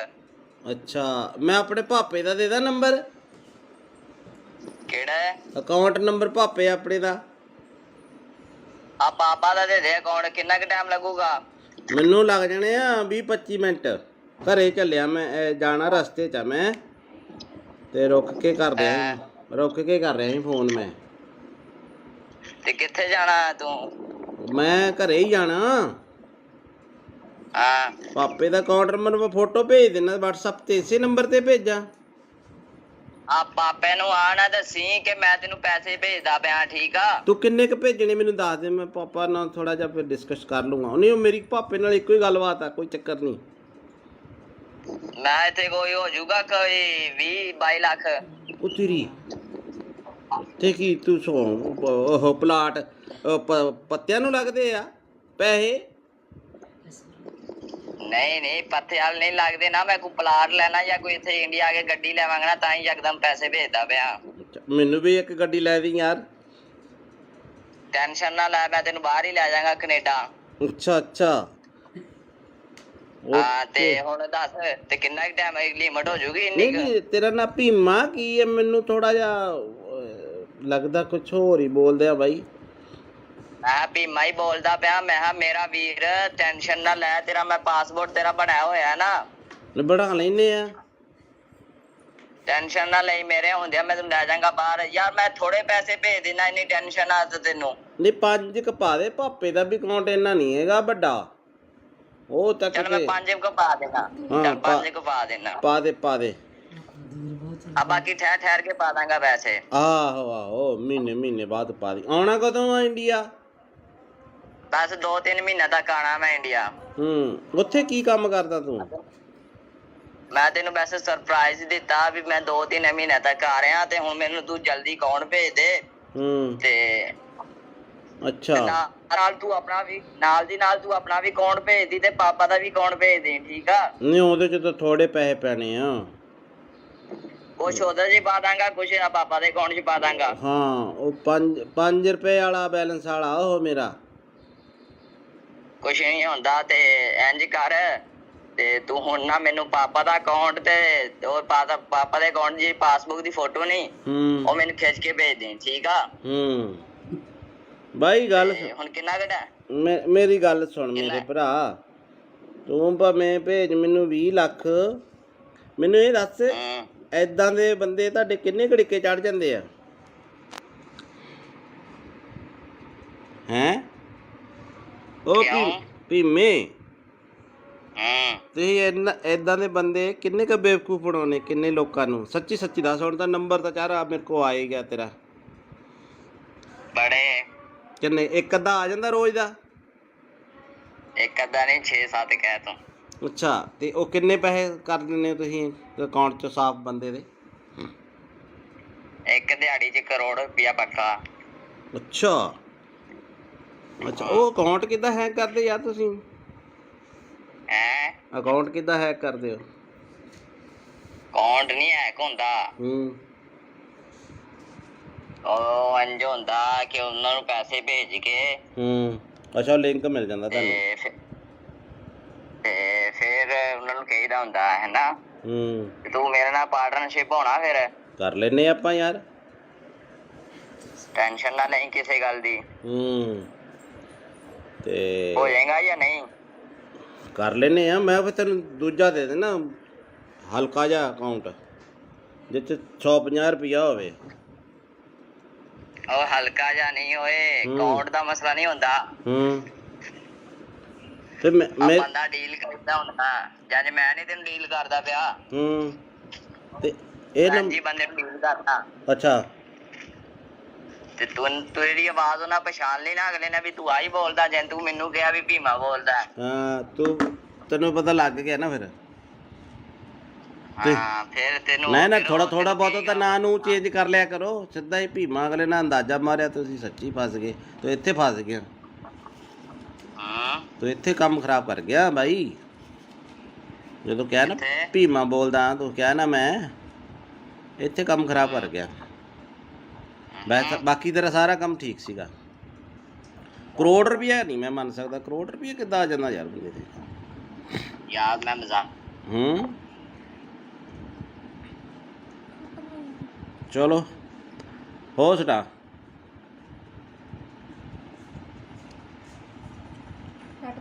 ਅੱਛਾ ਮੈਂ ਆਪਣੇ ਪਾਪੇ ਦਾ ਦੇ ਦਾਂ ਨੰਬਰ? ਕਿਹੜਾ ਅਕਾਊਂਟ ਨੰਬਰ? ਪਾਪੇ ਆਪਣੇ ਦਾ। ਆ ਪਾਪਾ ਦਾ ਦੇ ਦੇ ਅਕਾਊਂਟ। ਕਿੰਨਾ ਕੁ ਟਾਈਮ ਲੱਗੂਗਾ? ਮੈਨੂੰ ਲੱਗ ਜਾਣੇ ਆ 20-25 ਮਿੰਟ। ਘਰੇ ਚੱਲਿਆ ਮੈਂ, ਜਾਣਾ ਰਸਤੇ 'ਚ ਆ ਮੈਂ, ਤੇ ਰੁਕ ਕੇ ਕਰ ਰਿਹਾ ਸੀ ਫੋਨ ਮੈਂ। ਤੇ ਕਿੱਥੇ ਜਾਣਾ ਤੂੰ? ਮੈਂ ਘਰੇ ਹੀ ਜਾਣਾ। ਹਾਂ ਪਾਪੇ ਦਾ ਅਕਾਊਂਟ ਨੰਬਰ ਮੈਂ ਫੋਟੋ ਭੇਜ ਦੇਣਾ WhatsApp ਤੇ, ਇਸੇ ਨੰਬਰ ਤੇ ਭੇਜਾਂ? ਆ ਪਾਪੇ ਨੂੰ ਆ ਨਾ ਦੱਸੀ ਕਿ ਮੈਂ ਤੈਨੂੰ ਪੈਸੇ ਭੇਜਦਾ ਪਿਆ, ਠੀਕ ਆ? ਤੂੰ ਕਿੰਨੇ ਕ ਭੇਜਣੇ ਮੈਨੂੰ ਦੱਸ ਦੇ, ਮੈਂ ਪਾਪਾ ਨਾਲ ਥੋੜਾ ਜਿਹਾ ਫਿਰ ਡਿਸਕਸ ਕਰ ਲੂੰਗਾ। ਨਹੀਂ ਮੇਰੀ ਪਾਪੇ ਨਾਲ ਇੱਕੋ ਹੀ ਗੱਲਬਾਤ ਆ, ਕੋਈ ਚੱਕਰ ਨਹੀਂ। ਮੈਂ ਇੱਥੇ ਕੋਈ ਹੋ ਜਾਊਗਾ ਕੋਈ 20-22 ਲੱਖ। ਉਹ ਤੇਰੀ ਤੇ ਕੀ ਤੂੰ ਉਹ ਪਲਾਟ ਪੱਤਿਆਂ ਨੂੰ ਲੱਗਦੇ ਆ ਪੈਸੇ? ਨਹੀਂ ਪੱਥੇ ਵਾਲ ਨਹੀਂ ਲੱਗਦੇ ਨਾ। ਮੈਂ ਕੋਈ ਪਲਾਟ ਲੈਣਾ ਜਾਂ ਕੋਈ ਇੱਥੇ ਇੰਡੀਆ ਆ ਕੇ ਗੱਡੀ ਲੈਵਾਂਗਾ ਨਾ, ਤਾਂ ਹੀ ਯਕਦਮ ਪੈਸੇ ਭੇਜਦਾ ਪਿਆ। ਮੈਨੂੰ ਵੀ ਇੱਕ ਗੱਡੀ ਲੈ ਦੀ ਯਾਰ। ਟੈਨਸ਼ਨ ਨਾ ਲੈ, ਮੈਂ ਤੈਨੂੰ ਬਾਹਰ ਹੀ ਲੈ ਜਾਵਾਂਗਾ ਕੈਨੇਡਾ। ਅੱਛਾ ਅੱਛਾ ਹਾਂ ਤੇ ਹੁਣ ਦੱਸ ਤੇ ਕਿੰਨਾ ਕੁ ਟਾਈਮ ਲਿਮਟ ਹੋ ਜੂਗੀ ਇੰਨੀ? ਨਹੀਂ ਤੇਰਾ ਨਾਂ ਭੀਮਾ ਕੀ ਹੈ? ਮੈਨੂੰ ਥੋੜਾ ਜਿਹਾ ਲੱਗਦਾ ਕੁਛ ਹੋਰ ਹੀ ਬੋਲਦੇ ਆ ਬਾਈ। ਮੈਂ ਭੀਮਾ ਹੀ ਬੋਲਦਾ ਪਿਆ। ਮੈਂ ਕਿਹਾ ਮੇਰਾ ਵੀਰ ਟੈਨਸ਼ਨ ਨਾ ਲੈ, ਤੇਰਾ ਮੈਂ ਪਾਸਪੋਰਟ ਤੇਰਾ ਬਣਾਇਆ ਹੋਇਆ ਨਾ। ਬਣਾ ਲੈਨੇ ਆ। ਟੈਨਸ਼ਨ ਨਾ ਲਈ, ਮੇਰੇ ਹੁੰਦਿਆਂ ਮੈਂ ਤੈਨੂੰ ਲੈ ਜਾਵਾਂਗਾ ਬਾਹਰ। ਯਾਰ ਮੈਂ ਥੋੜੇ ਪੈਸੇ ਭੇਜ ਦੇਣਾ, ਇੰਨੀ ਟੈਨਸ਼ਨ ਆ ਤੈਨੂੰ? ਨਹੀਂ 5 ਕ ਪਾ ਦੇ। ਪਾਪੇ ਦਾ ਵੀ ਅਕਾਊਂਟ ਇੰਨਾ ਨਹੀਂ ਹੈਗਾ ਵੱਡਾ, ਉਹ ਤੱਕ। ਚੱਲ ਮੈਂ 5 ਕੁ ਪਾ ਦੇਣਾ। ਚੱਲ 5 ਕੁ ਪਾ ਦੇਣਾ। ਪਾ ਦੇ। ਆ ਬਾਕੀ ਠਹਿਰ ਕੇ ਪਾ ਦਾਂਗਾ ਪੈਸੇ। ਆਹੋ ਮਹੀਨੇ ਬਾਅਦ ਪਾ ਦੀ। ਆਉਣਾ ਕਦੋਂ ਆ ਇੰਡੀਆ? ਬਸ 2-3 ਮਹੀਨੇ ਤੱਕ ਆਣਾ ਮੈਂ ਇੰਡੀਆ। ਉੱਥੇ ਕੀ ਕੰਮ ਕਰਦਾ ਤੂੰ? ਮੈਂ ਤੈਨੂੰ ਵੈਸੇ ਸਰਪ੍ਰਾਈਜ਼ ਦਿੱਤਾ ਵੀ ਮੈਂ 2-3 ਮਹੀਨੇ ਤੱਕ ਆ ਰਿਹਾ, ਤੇ ਹੁਣ ਮੈਨੂੰ ਤੂੰ ਜਲਦੀ ਅਕਾਊਂਟ ਭੇਜ ਦੇ। ਤੇ ਅੱਛਾ ਨਾਲ ਤੂੰ ਆਪਣਾ ਵੀ ਨਾਲ ਦੀ ਨਾਲ ਤੂੰ ਆਪਣਾ ਵੀ ਅਕਾਊਂਟ ਭੇਜ ਦੀ ਤੇ ਪਾਪਾ ਦਾ ਵੀ ਅਕਾਊਂਟ ਭੇਜ ਦੇ, ਠੀਕ ਆ। ਨਹੀਂ ਉਹਦੇ ਚ ਤਾਂ ਥੋੜੇ ਪੈਸੇ ਪੈਣੇ ਆ। ਕੁਛ ਉਹਦੇ 'ਚ ਪਾ ਦਾਂਗਾ, ਕੁਛ ਪਾਪਾ ਦੇ ਅਕਾਊਂਟ 'ਚ ਪਾ ਦਾਂਗਾ। ਹਾਂ ਉਹ 5 ਰੁਪਏ ਵਾਲਾ ਬੈਲੈਂਸ ਵਾਲਾ ਉਹ ਮੇਰਾ। ਕੁਛ ਨਹੀਂ ਹੁੰਦਾ ਤੇ ਇੰਜ ਕਰ ਤੇ ਤੂੰ ਹੁਣ ਨਾ ਮੈਨੂੰ ਪਾਪਾ ਦਾ ਅਕਾਊਂਟ ਤੇ ਉਹ ਪਾਪਾ ਦੇ ਅਕਾਊਂਟ ਦੀ ਪਾਸਬੁੱਕ ਦੀ ਫੋਟੋ ਨਹੀਂ ਉਹ ਮੈਨੂੰ ਖਿੱਚ ਕੇ ਭੇਜ ਦੇ, ਠੀਕ ਆ। ਬਾਈ ਗੱਲ ਹੁਣ ਕਿੰਨਾ ਘਟਾ? ਮੇਰੀ ਗੱਲ ਸੁਣ ਮੇਰੇ ਭਰਾ, ਤੂੰ ਭਾਵੇਂ ਭੇਜ ਮੈਨੂੰ 20 ਲੱਖ, ਮੈਨੂੰ ਇਹ ਦੱਸ ਏਦਾਂ ਦੇ ਬੰਦੇ ਤੁਹਾਡੇ ਕਿੰਨੇ ਘੜੀਕੇ ਚੜ ਜਾਂਦੇ ਆ ਹੈਂ? ਉਹ ਭੀਮੇ ਤੁਸੀਂ ਏਦਾਂ ਦੇ ਬੰਦੇ ਕਿੰਨੇ ਕੁ ਬੇਵਕੂਫ ਬਣਾਉਣੇ, ਕਿੰਨੇ ਲੋਕਾਂ ਨੂੰ? ਸੱਚੀ ਸੱਚੀ ਦੱਸ। ਹੁਣ ਤਾਂ ਨੰਬਰ ਤਾਂ ਚਾਰਾ ਮੇਰੇ ਕੋਲ ਆ ਹੀ ਗਿਆ ਤੇਰਾ। ਬੜੇ ਕਿੰਨੇ? ਇੱਕ ਅੱਧਾ ਆ ਜਾਂਦਾ ਰੋਜ਼ ਦਾ? ਇੱਕ ਅੱਧਾ ਨਹੀਂ, 6-7 ਕਹਿ ਤੂੰ। ਅੱਛਾ ਤੇ ਉਹ ਕਿੰਨੇ ਪੈਸੇ ਕਰ ਦਿੰਦੇ ਹੋ ਤੁਸੀਂ ਅਕਾਊਂਟ 'ਚ ਸਾਫ਼ ਬੰਦੇ ਦੇ? ਇੱਕ ਦਿਹਾੜੀ 'ਚ ਕਰੋੜ ਰੁਪਇਆ ਪੱਕਾ। ਅੱਛਾ ਅੱਛਾ ਉਹ ਅਕਾਊਂਟ ਕਿੱਦਾਂ ਹੈਕ ਕਰਦੇ ਯਾਰ ਤੁਸੀਂ? ਅਕਾਊਂਟ ਕਿੱਦਾਂ ਹੈਕ ਕਰਦੇ ਹੋ? ਅਕਾਊਂਟ ਨਹੀਂ ਹੈਕ ਹੁੰਦਾ। ਉਹ ਇੰਝ ਹੁੰਦਾ ਕਿ ਉਹਨਾਂ ਨੂੰ ਪੈਸੇ ਭੇਜ ਕੇ ਅੱਛਾ ਲਿੰਕ ਮਿਲ ਜਾਂਦਾ ਤੁਹਾਨੂੰ ਤੇ ਫਿਰ ਉਹਨਾਂ ਨੂੰ ਕਹੀਦਾ ਹੁੰਦਾ ਹੈ ਨਾ ਤੂੰ ਮੇਰੇ ਨਾਲ ਪਾਰਟਨਰਸ਼ਿਪ ਹੋਣਾ, ਫਿਰ ਕਰ ਲੈਨੇ ਆਪਾਂ ਯਾਰ। ਟੈਨਸ਼ਨ ਨਾ ਲਈ ਕਿਸੇ ਗੱਲ ਦੀ। ਤੇ ਹੋ ਜਾਏਗਾ ਜਾਂ ਨਹੀਂ? ਕਰ ਲੈਨੇ ਆ। ਮੈਂ ਫਿਰ ਤੈਨੂੰ ਦੂਜਾ ਦੇ ਦੇਣਾ ਹਲਕਾ ਜਿਹਾ ਅਕਾਊਂਟ ਜਿਸ 'ਚ 150 ਰੁਪਇਆ ਹੋਵੇ। ਉਹ ਹਲਕਾ ਜਿਹਾ ਨਹੀਂ ਹੋਏ, ਅਕਾਊਂਟ ਦਾ ਮਸਲਾ ਨਹੀਂ ਹੁੰਦਾ। ਤੇ ਮੈਂ ਬੰਦਾ ਡੀਲ ਕਰਦਾ ਹੁੰਦਾ, ਜਦ ਮੈਂ ਨਹੀਂ ਤੈਨੂੰ ਡੀਲ ਕਰਦਾ ਪਿਆ। ਤੇ ਇਹ ਜੀ ਬੰਦੇ ਨੂੰ ਡੀਲ ਕਰਦਾ। ਅੱਛਾ ਤੇ ਤੂੰ ਤੇਰੀ ਆਵਾਜ਼ ਉਹਨਾਂ ਪਛਾਣ ਲਈ ਨਾ ਅਗਲੇ ਨੇ ਵੀ ਤੂੰ ਆਹੀ ਬੋਲਦਾ, ਜੇ ਤੂੰ ਮੈਨੂੰ ਕਿਹਾ ਵੀ ਭੀਮਾ ਬੋਲਦਾ। ਹਾਂ ਤੈਨੂੰ ਪਤਾ ਲੱਗ ਗਿਆ ਨਾ ਫਿਰ। ਹਾਂ ਫਿਰ ਤੈਨੂੰ ਨਾ ਥੋੜਾ ਬਹੁਤਾ ਤਾਂ ਨਾਂ ਨੂੰ ਚੇਂਜ ਕਰ ਲਿਆ ਕਰੋ। ਸਿੱਧਾ ਹੀ ਭੀਮਾ ਅਗਲੇ ਨਾਲ ਅੰਦਾਜ਼ਾ ਮਾਰਿਆ ਤੁਸੀਂ ਸੱਚੀ ਫਸ ਗਏ। ਤੂੰ ਇੱਥੇ ਫਸ ਗਿਆ, ਤੂੰ ਇੱਥੇ ਕੰਮ ਖਰਾਬ ਕਰ ਗਿਆ ਬਾਈ। ਜਦੋਂ ਕਿਹਾ ਨਾ ਭੀਮਾ ਬੋਲਦਾ, ਤੂੰ ਕਿਹਾ ਨਾ ਮੈਂ ਇੱਥੇ ਕੰਮ ਖਰਾਬ ਕਰ ਗਿਆ। ਬਾਕੀ ਤੇਰਾ ਸਾਰਾ ਕੰਮ ਠੀਕ ਸੀਗਾ। ਕਰੋੜ ਰੁਪਇਆ ਨਹੀਂ ਮੈਂ ਮੰਨ ਸਕਦਾ। ਕਰੋੜ ਰੁਪਇਆ ਕਿੱਦਾਂ ਆ ਜਾਂਦਾ ਯਾਰ ਬੰਦੇ ਤੇ? ਯਾਰ ਮੈਂ ਮਜ਼ਾਕ ਚਲੋ ਹੋ ਸੁਣਾ।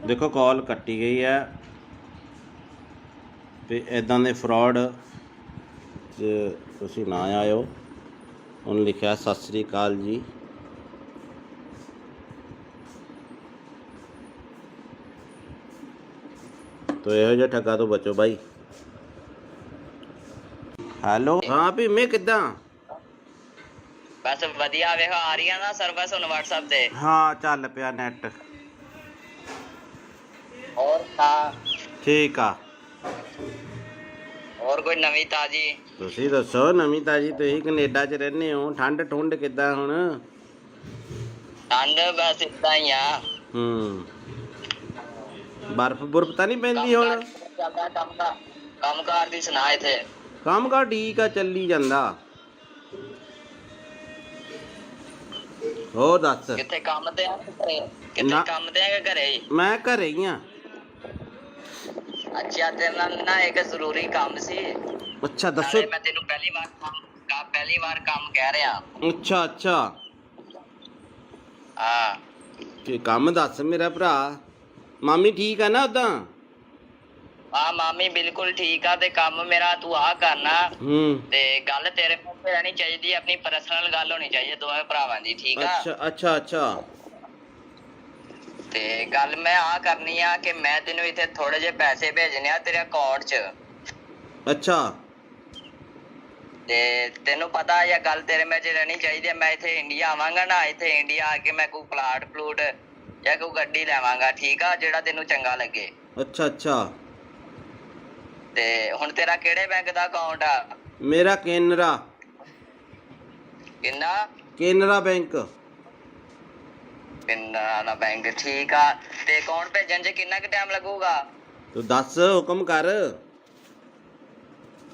ਦੇਖੋ ਕਾਲ ਕੱਟੀ ਗਈ ਹੈ ਤੇ ਇੱਦਾਂ ਦੇ ਫਰਾਡ ਤੁਸੀਂ ਨਾ ਆਇਓ। ਉਹਨੇ ਲਿਖਿਆ ਸਤਿ ਸ੍ਰੀ ਅਕਾਲ ਜੀ। ਤੋ ਇਹੋ ਜਿਹਾ ਠੱਗਾ ਤੋਂ ਬਚੋ ਬਾਈ। ਹੈਲੋ ਹਾਂ ਭੀਮੇ ਕਿੱਦਾਂ? ਬਸ ਵਧੀਆ। ਵੇਖੋ ਆ ਰਹੀਆਂ ਨਾ ਸਰਵਿਸ ਹੁਣ WhatsApp ਤੇ। ਹਾਂ ਚੱਲ ਪਿਆ ਨੈਟ। ਹੋਰ ਠੀਕ ਆ। ਹੋਰ ਕੋਈ ਨਵੀਂ ਤਾਜੀ? ਤੁਸੀਂ ਦੱਸੋ ਨਵੀਂ ਤਾਜੀ। ਤੁਸੀਂ ਕੈਨੇਡਾ 'ਚ ਰਹਿੰਦੇ ਹੋ, ਠੰਡ ਠੁੰਡ ਕਿੱਦਾਂ ਹੁਣ? ਠੰਡ ਬਸ ਏਦਾਂ ਹੀ ਆ। ਬਰਫ਼ ਬੁਰਫ਼ ਤਾਂ ਨਹੀਂ ਪੈਂਦੀ ਹੁਣ? ਕੰਮ ਕਾਰ ਦੀ ਸੁਣਾ। ਇੱਥੇ ਕੰਮ ਕਾਰ ਠੀਕ ਆ, ਚੱਲੀ ਜਾਂਦਾ। ਹੋਰ ਦੱਸ। ਕਿੱਥੇ ਕੰਮ ਤੇ ਆ? ਕਿੱਥੇ ਕੰਮ ਤੇ ਆ ਕਿ ਘਰੇ ਹੀ? ਮੈਂ ਘਰੇ ਹੀ ਆ। ਅੱਛਾ ਤੇਰੇ ਨਾਲ ਨਾ ਇੱਕ ਜ਼ਰੂਰੀ ਕੰਮ ਸੀ। ਅੱਛਾ ਦੱਸੋ। ਮੈਂ ਤੈਨੂੰ ਪਹਿਲੀ ਵਾਰ ਕੰਮ ਕਹਿ ਰਿਹਾ। ਅੱਛਾ ਹਾਂ ਕੀ ਕੰਮ ਦੱਸ ਮੇਰਾ ਭਰਾ। ਮਾਮੀ ਠੀਕ ਆ ਨਾ ਉਦਾਂ? ਹਾਂ ਮਾਮੀ ਬਿਲਕੁਲ ਠੀਕ ਆ। ਤੇ ਕੰਮ ਮੇਰਾ ਤੂੰ ਆਹ ਕਰਨਾ ਤੇ ਗੱਲ ਤੇਰੇ ਮੂੰਹ ਤੇ ਰਹਿਣੀ ਚਾਹੀਦੀ, ਆਪਣੀ ਪਰਸਨਲ ਗੱਲ ਹੋਣੀ ਚਾਹੀਦੀ ਦੋਵੇਂ ਭਰਾਵਾਂ ਦੀ, ਠੀਕ ਆ? ਅੱਛਾ ਤੇ ਗੱਲ ਮੈਂ ਆਹ ਕਰਨੀ ਆ ਕਿ ਮੈਂ ਤੈਨੂੰ ਇੱਥੇ ਥੋੜੇ ਜਿਹੇ ਪੈਸੇ ਭੇਜਣੇ ਆ ਤੇਰੇ ਅਕਾਊਂਟ 'ਚ। ਅੱਛਾ ਤੇ ਤੈਨੂੰ ਪਤਾ ਇਹ ਗੱਲ ਤੇਰੇ ਵਿੱਚ ਰਹਿਣੀ ਚਾਹੀਦੀ ਹੈ। ਮੈਂ ਇੱਥੇ ਇੰਡੀਆ ਆਵਾਂਗਾ ਨਾ, ਇੱਥੇ ਇੰਡੀਆ ਆ ਕੇ ਮੈਂ ਕੋਈ ਪਲਾਟ ਜਾਂ ਕੋਈ ਗੱਡੀ ਲੈਵਾਂਗਾ, ਠੀਕ ਆ? ਜਿਹੜਾ ਤੈਨੂੰ ਚੰਗਾ ਲੱਗੇ। ਅੱਛਾ ਤੇ ਹੁਣ ਤੇਰਾ ਕਿਹੜੇ ਬੈਂਕ ਦਾ ਅਕਾਊਂਟ ਆ? ਮੇਰਾ ਕੇਨਰਾ। ਕਿੰਨਾ? ਕੇਨਰਾ ਬੈਂਕ। ਪਿੰਡਾਂ ਦਾ ਬੈਂਕ ਠੀਕ ਆ। ਤੇ ਅਕਾਊਂਟ ਭੇਜਣ 'ਚ ਕਿੰਨਾ ਕੁ ਟਾਈਮ ਲੱਗੂਗਾ? ਤੂੰ ਦੱਸ, ਹੁਕਮ ਕਰ।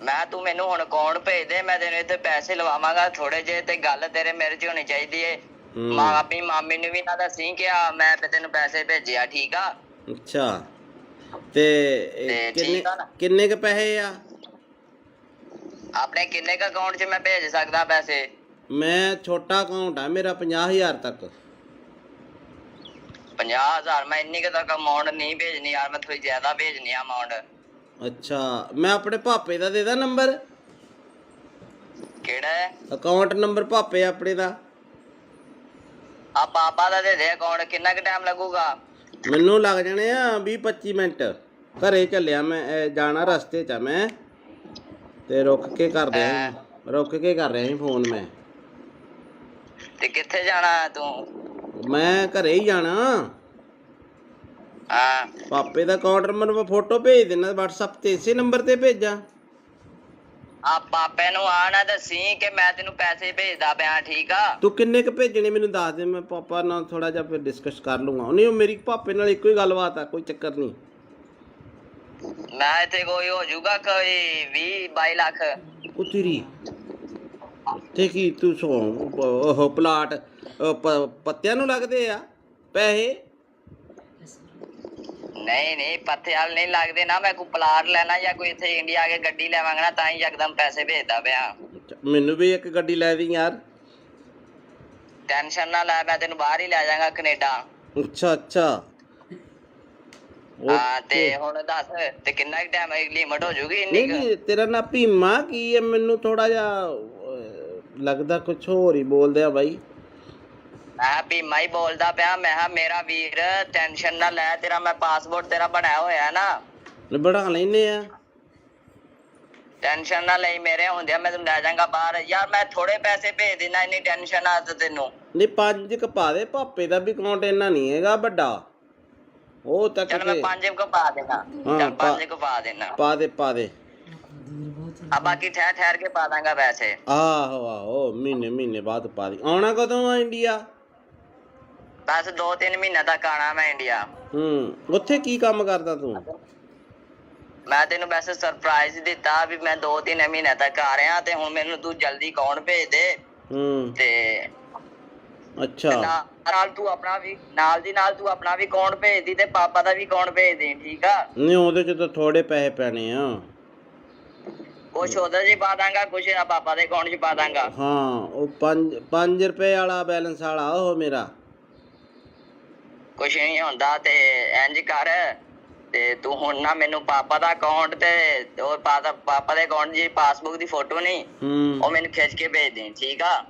ਮੈਂ ਤੂੰ ਮੈਨੂੰ ਹੁਣ ਅਕਾਊਂਟ ਭੇਜ ਦੇ, ਮੈਂ ਤੈਨੂੰ ਇੱਥੇ ਪੈਸੇ ਲਵਾਵਾਂਗਾ ਥੋੜੇ ਜਿਹੇ। ਤੇ ਗੱਲ ਤੇਰੇ ਮੇਰੇ 'ਚ ਹੋਣੀ ਚਾਹੀਦੀ ਏ। ਆਪਣੀ ਮਾਮੀ ਨੂੰ ਵੀ ਨਾ ਦੱਸੀ ਕਿ ਮੈਂ ਤੈਨੂੰ ਪੈਸੇ ਭੇਜਿਆ, ਠੀਕ ਆ? ਅੱਛਾ, ਤੇ ਠੀਕ ਆ ਨਾ? ਕਿੰਨੇ ਕ ਪੈਸੇ ਆ? ਆਪਣੇ ਕਿੰਨੇ ਕ ਅਕਾਊਂਟ 'ਚ ਮੈਂ ਭੇਜ ਸਕਦਾ ਪੈਸੇ? ਮੈਂ ਛੋਟਾ ਅਕਾਊਂਟ ਆ ਮੇਰਾ, 50,000 ਤੱਕ। 50,000? ਮੈਂ ਇੰਨੀ ਕੁ ਤੱਕ ਅਮਾਊਂਟ ਨਹੀਂ ਭੇਜਣੀ ਯਾਰ, ਮੈਂ ਥੋੜੀ ਜ਼ਿਆਦਾ ਭੇਜਣੀ ਆ ਅਮਾਊਂਟ। ਅੱਛਾ, ਮੈਂ ਆਪਣੇ ਭਾਪੇ ਦਾ ਦੇ ਦਾਂ ਨੰਬਰ? ਕਿਹੜਾ ਹੈ ਅਕਾਊਂਟ ਨੰਬਰ? ਭਾਪੇ ਆਪਣੇ ਦਾ। ਆ ਪਾਪਾ ਦਾ ਦੇ ਦੇ ਅਕਾਊਂਟ। ਕਿੰਨਾ ਕੁ ਟਾਈਮ ਲੱਗੂਗਾ? ਮੈਨੂੰ ਲੱਗ ਜਾਣੇ ਆ 20-25 ਮਿੰਟ। ਘਰੇ ਚੱਲਿਆ ਮੈਂ, ਜਾਣਾ ਰਸਤੇ 'ਚ ਆ ਮੈਂ, ਤੇ ਰੁਕ ਕੇ ਕਰ ਰਿਹਾ ਸੀ ਫੋਨ ਮੈਂ। ਤੇ ਕਿੱਥੇ ਜਾਣਾ ਤੂੰ? ਮੈਂ ਘਰੇ ਹੀ ਜਾਣਾ। ਹਾਂ, ਪਾਪੇ ਦਾ ਅਕਾਊਂਟ ਨੰਬਰ ਮੈਂ ਫੋਟੋ ਭੇਜ ਦੇਣਾ WhatsApp ਤੇ, ਇਸੇ ਨੰਬਰ ਤੇ ਭੇਜਾਂ? ਆ ਪਾਪੇ ਨੂੰ ਆ ਨਾ ਦੱਸੀ ਕਿ ਮੈਂ ਤੈਨੂੰ ਪੈਸੇ ਭੇਜਦਾ ਪਿਆ, ਠੀਕ ਆ? ਤੂੰ ਕਿੰਨੇ ਕ ਭੇਜਣੇ ਮੈਨੂੰ ਦੱਸ ਦੇ, ਮੈਂ ਪਾਪਾ ਨਾਲ ਥੋੜਾ ਜਿਹਾ ਫਿਰ ਡਿਸਕਸ ਕਰ ਲੂੰਗਾ। ਨਹੀਂ, ਉਹ ਮੇਰੀ ਭਾਪੇ ਨਾਲ ਇੱਕੋ ਹੀ ਗੱਲਬਾਤ ਆ, ਕੋਈ ਚੱਕਰ ਨਹੀਂ। ਮੈਂ ਇੱਥੇ ਕੋਈ ਹੋ ਜਾਊਗਾ ਕੋਈ 20-22 ਲੱਖ। ਉਹ ਤੇਰੀ ਤੇ ਕੀ ਤੂੰ ਉਹ ਪਲਾਟ ਪੱਤਿਆਂ ਨੂੰ ਲੱਗਦੇ ਆ ਪੈਸੇ? ਨਹੀਂ ਪੱਥੇ ਵਾਲ ਨਹੀਂ ਲੱਗਦੇ ਨਾ। ਮੈਂ ਕੋਈ ਪਲਾਟ ਲੈਣਾ ਜਾਂ ਕੋਈ ਇੱਥੇ ਇੰਡੀਆ ਆ ਕੇ ਗੱਡੀ ਲੈਵਾਂਗਾ ਨਾ, ਤਾਂ ਹੀ ਯਕਦਮ ਪੈਸੇ ਭੇਜਦਾ ਪਿਆ। ਮੈਨੂੰ ਵੀ ਇੱਕ ਗੱਡੀ ਲੈ ਦੀ ਯਾਰ। ਟੈਨਸ਼ਨ ਨਾ ਲੈ, ਮੈਂ ਤੈਨੂੰ ਬਾਹਰ ਹੀ ਲੈ ਜਾਵਾਂਗਾ, ਕੈਨੇਡਾ। ਅੱਛਾ ਹਾਂ, ਤੇ ਹੁਣ ਦੱਸ ਤੇ ਕਿੰਨਾ ਕੁ ਟਾਈਮ ਲਿਮਟ ਹੋ ਜੂਗੀ ਇੰਨੀ ਕੁ? ਨਹੀਂ, ਤੇਰਾ ਨਾਂ ਭੀਮਾ ਕੀ ਹੈ? ਮੈਨੂੰ ਥੋੜਾ ਜਿਹਾ ਲੱਗਦਾ ਕੁਛ ਹੋਰ ਹੀ ਬੋਲਦੇ ਆ ਬਾਈ। ਮੈਂ ਭੀਮਾ ਹੀ ਬੋਲਦਾ ਪਿਆ। ਮੈਂ ਕਿਹਾ ਮੇਰਾ ਵੀਰ ਟੈਨਸ਼ਨ ਨਾ ਲੈ, ਤੇਰਾ ਮੈਂ ਪਾਸਪੋਰਟ ਤੇਰਾ ਬਣਾਇਆ ਹੋਇਆ ਨਾ। ਬਣਾ ਲੈਨੇ ਆ। ਟੈਨਸ਼ਨ ਨਾ ਲਈ, ਮੇਰੇ ਹੁੰਦਿਆਂ ਮੈਂ ਤੈਨੂੰ ਲੈ ਜਾਵਾਂਗਾ ਬਾਹਰ। ਯਾਰ ਮੈਂ ਥੋੜੇ ਪੈਸੇ ਭੇਜ ਦੇਣਾ, ਇੰਨੀ ਟੈਨਸ਼ਨ ਆ ਤੈਨੂੰ? ਨਹੀਂ, 5 ਕ ਪਾ ਦੇ। ਭਾਪੇ ਦਾ ਵੀ ਅਕਾਊਂਟ ਇੰਨਾ ਨਹੀਂ ਹੈਗਾ ਵੱਡਾ, ਉਹ ਤੱਕ। ਚੱਲ ਮੈਂ 5 ਕੁ ਪਾ ਦੇਣਾ। ਚੱਲ 5 ਕੁ ਪਾ ਦੇਣਾ। ਪਾ ਦੇ। ਆ ਬਾਕੀ ਠਹਿਰ ਕੇ ਪਾ ਦਾਂਗਾ ਪੈਸੇ। ਆਹੋ, ਮਹੀਨੇ ਬਾਅਦ ਪਾ ਦੀ। ਆਉਣਾ ਕਦੋਂ ਆ ਇੰਡੀਆ? ਬਸ 2-3 ਮਹੀਨੇ ਤੱਕ ਆਣਾ ਮੈਂ ਇੰਡੀਆ। ਉੱਥੇ ਕੀ ਕੰਮ ਕਰਦਾ ਤੂੰ? ਮੈਂ ਤੈਨੂੰ ਵੈਸੇ ਸਰਪ੍ਰਾਈਜ਼ ਦਿੱਤਾ ਵੀ ਮੈਂ 2-3 ਮਹੀਨੇ ਤੱਕ ਆ ਰਿਹਾ, ਤੇ ਹੁਣ ਮੈਨੂੰ ਤੂੰ ਜਲਦੀ ਅਕਾਊਂਟ ਭੇਜ ਦੇ। ਤੇ ਅੱਛਾ, ਨਾਲ ਤੂੰ ਆਪਣਾ ਵੀ ਨਾਲ ਤੂੰ ਆਪਣਾ ਵੀ ਅਕਾਊਂਟ ਭੇਜ ਦੀ, ਤੇ ਪਾਪਾ ਦਾ ਵੀ ਅਕਾਊਂਟ ਭੇਜ ਦੇ, ਠੀਕ ਆ? ਨਹੀਂ, ਉਹਦੇ ਚ ਤਾਂ ਥੋੜੇ ਪੈਸੇ ਪੈਣੇ ਆ। ਕੁਛ ਉਹਦੇ 'ਚ ਪਾ ਦਾਂਗਾ, ਕੁਛ ਪਾਪਾ ਦੇ ਅਕਾਊਂਟ 'ਚ ਪਾ ਦਾਂਗਾ। ਹਾਂ, ਉਹ 5 ਰੁਪਏ ਵਾਲਾ ਬੈਲੈਂਸ ਵਾਲਾ ਉਹ ਮੇਰਾ। ਕੁਛ ਨਹੀਂ ਹੁੰਦਾ। ਤੇ ਇੰਜ ਕਰ, ਤੇ ਤੂੰ ਹੁਣ ਨਾ ਮੈਨੂੰ ਪਾਪਾ ਦਾ ਅਕਾਊਂਟ ਤੇ ਉਹ ਪਾਪਾ ਦੇ ਅਕਾਊਂਟ ਦੀ ਪਾਸਬੁੱਕ ਦੀ ਫੋਟੋ ਨਹੀਂ, ਉਹ ਮੈਨੂੰ ਖਿੱਚ ਕੇ ਭੇਜ ਦੇ, ਠੀਕ ਆ?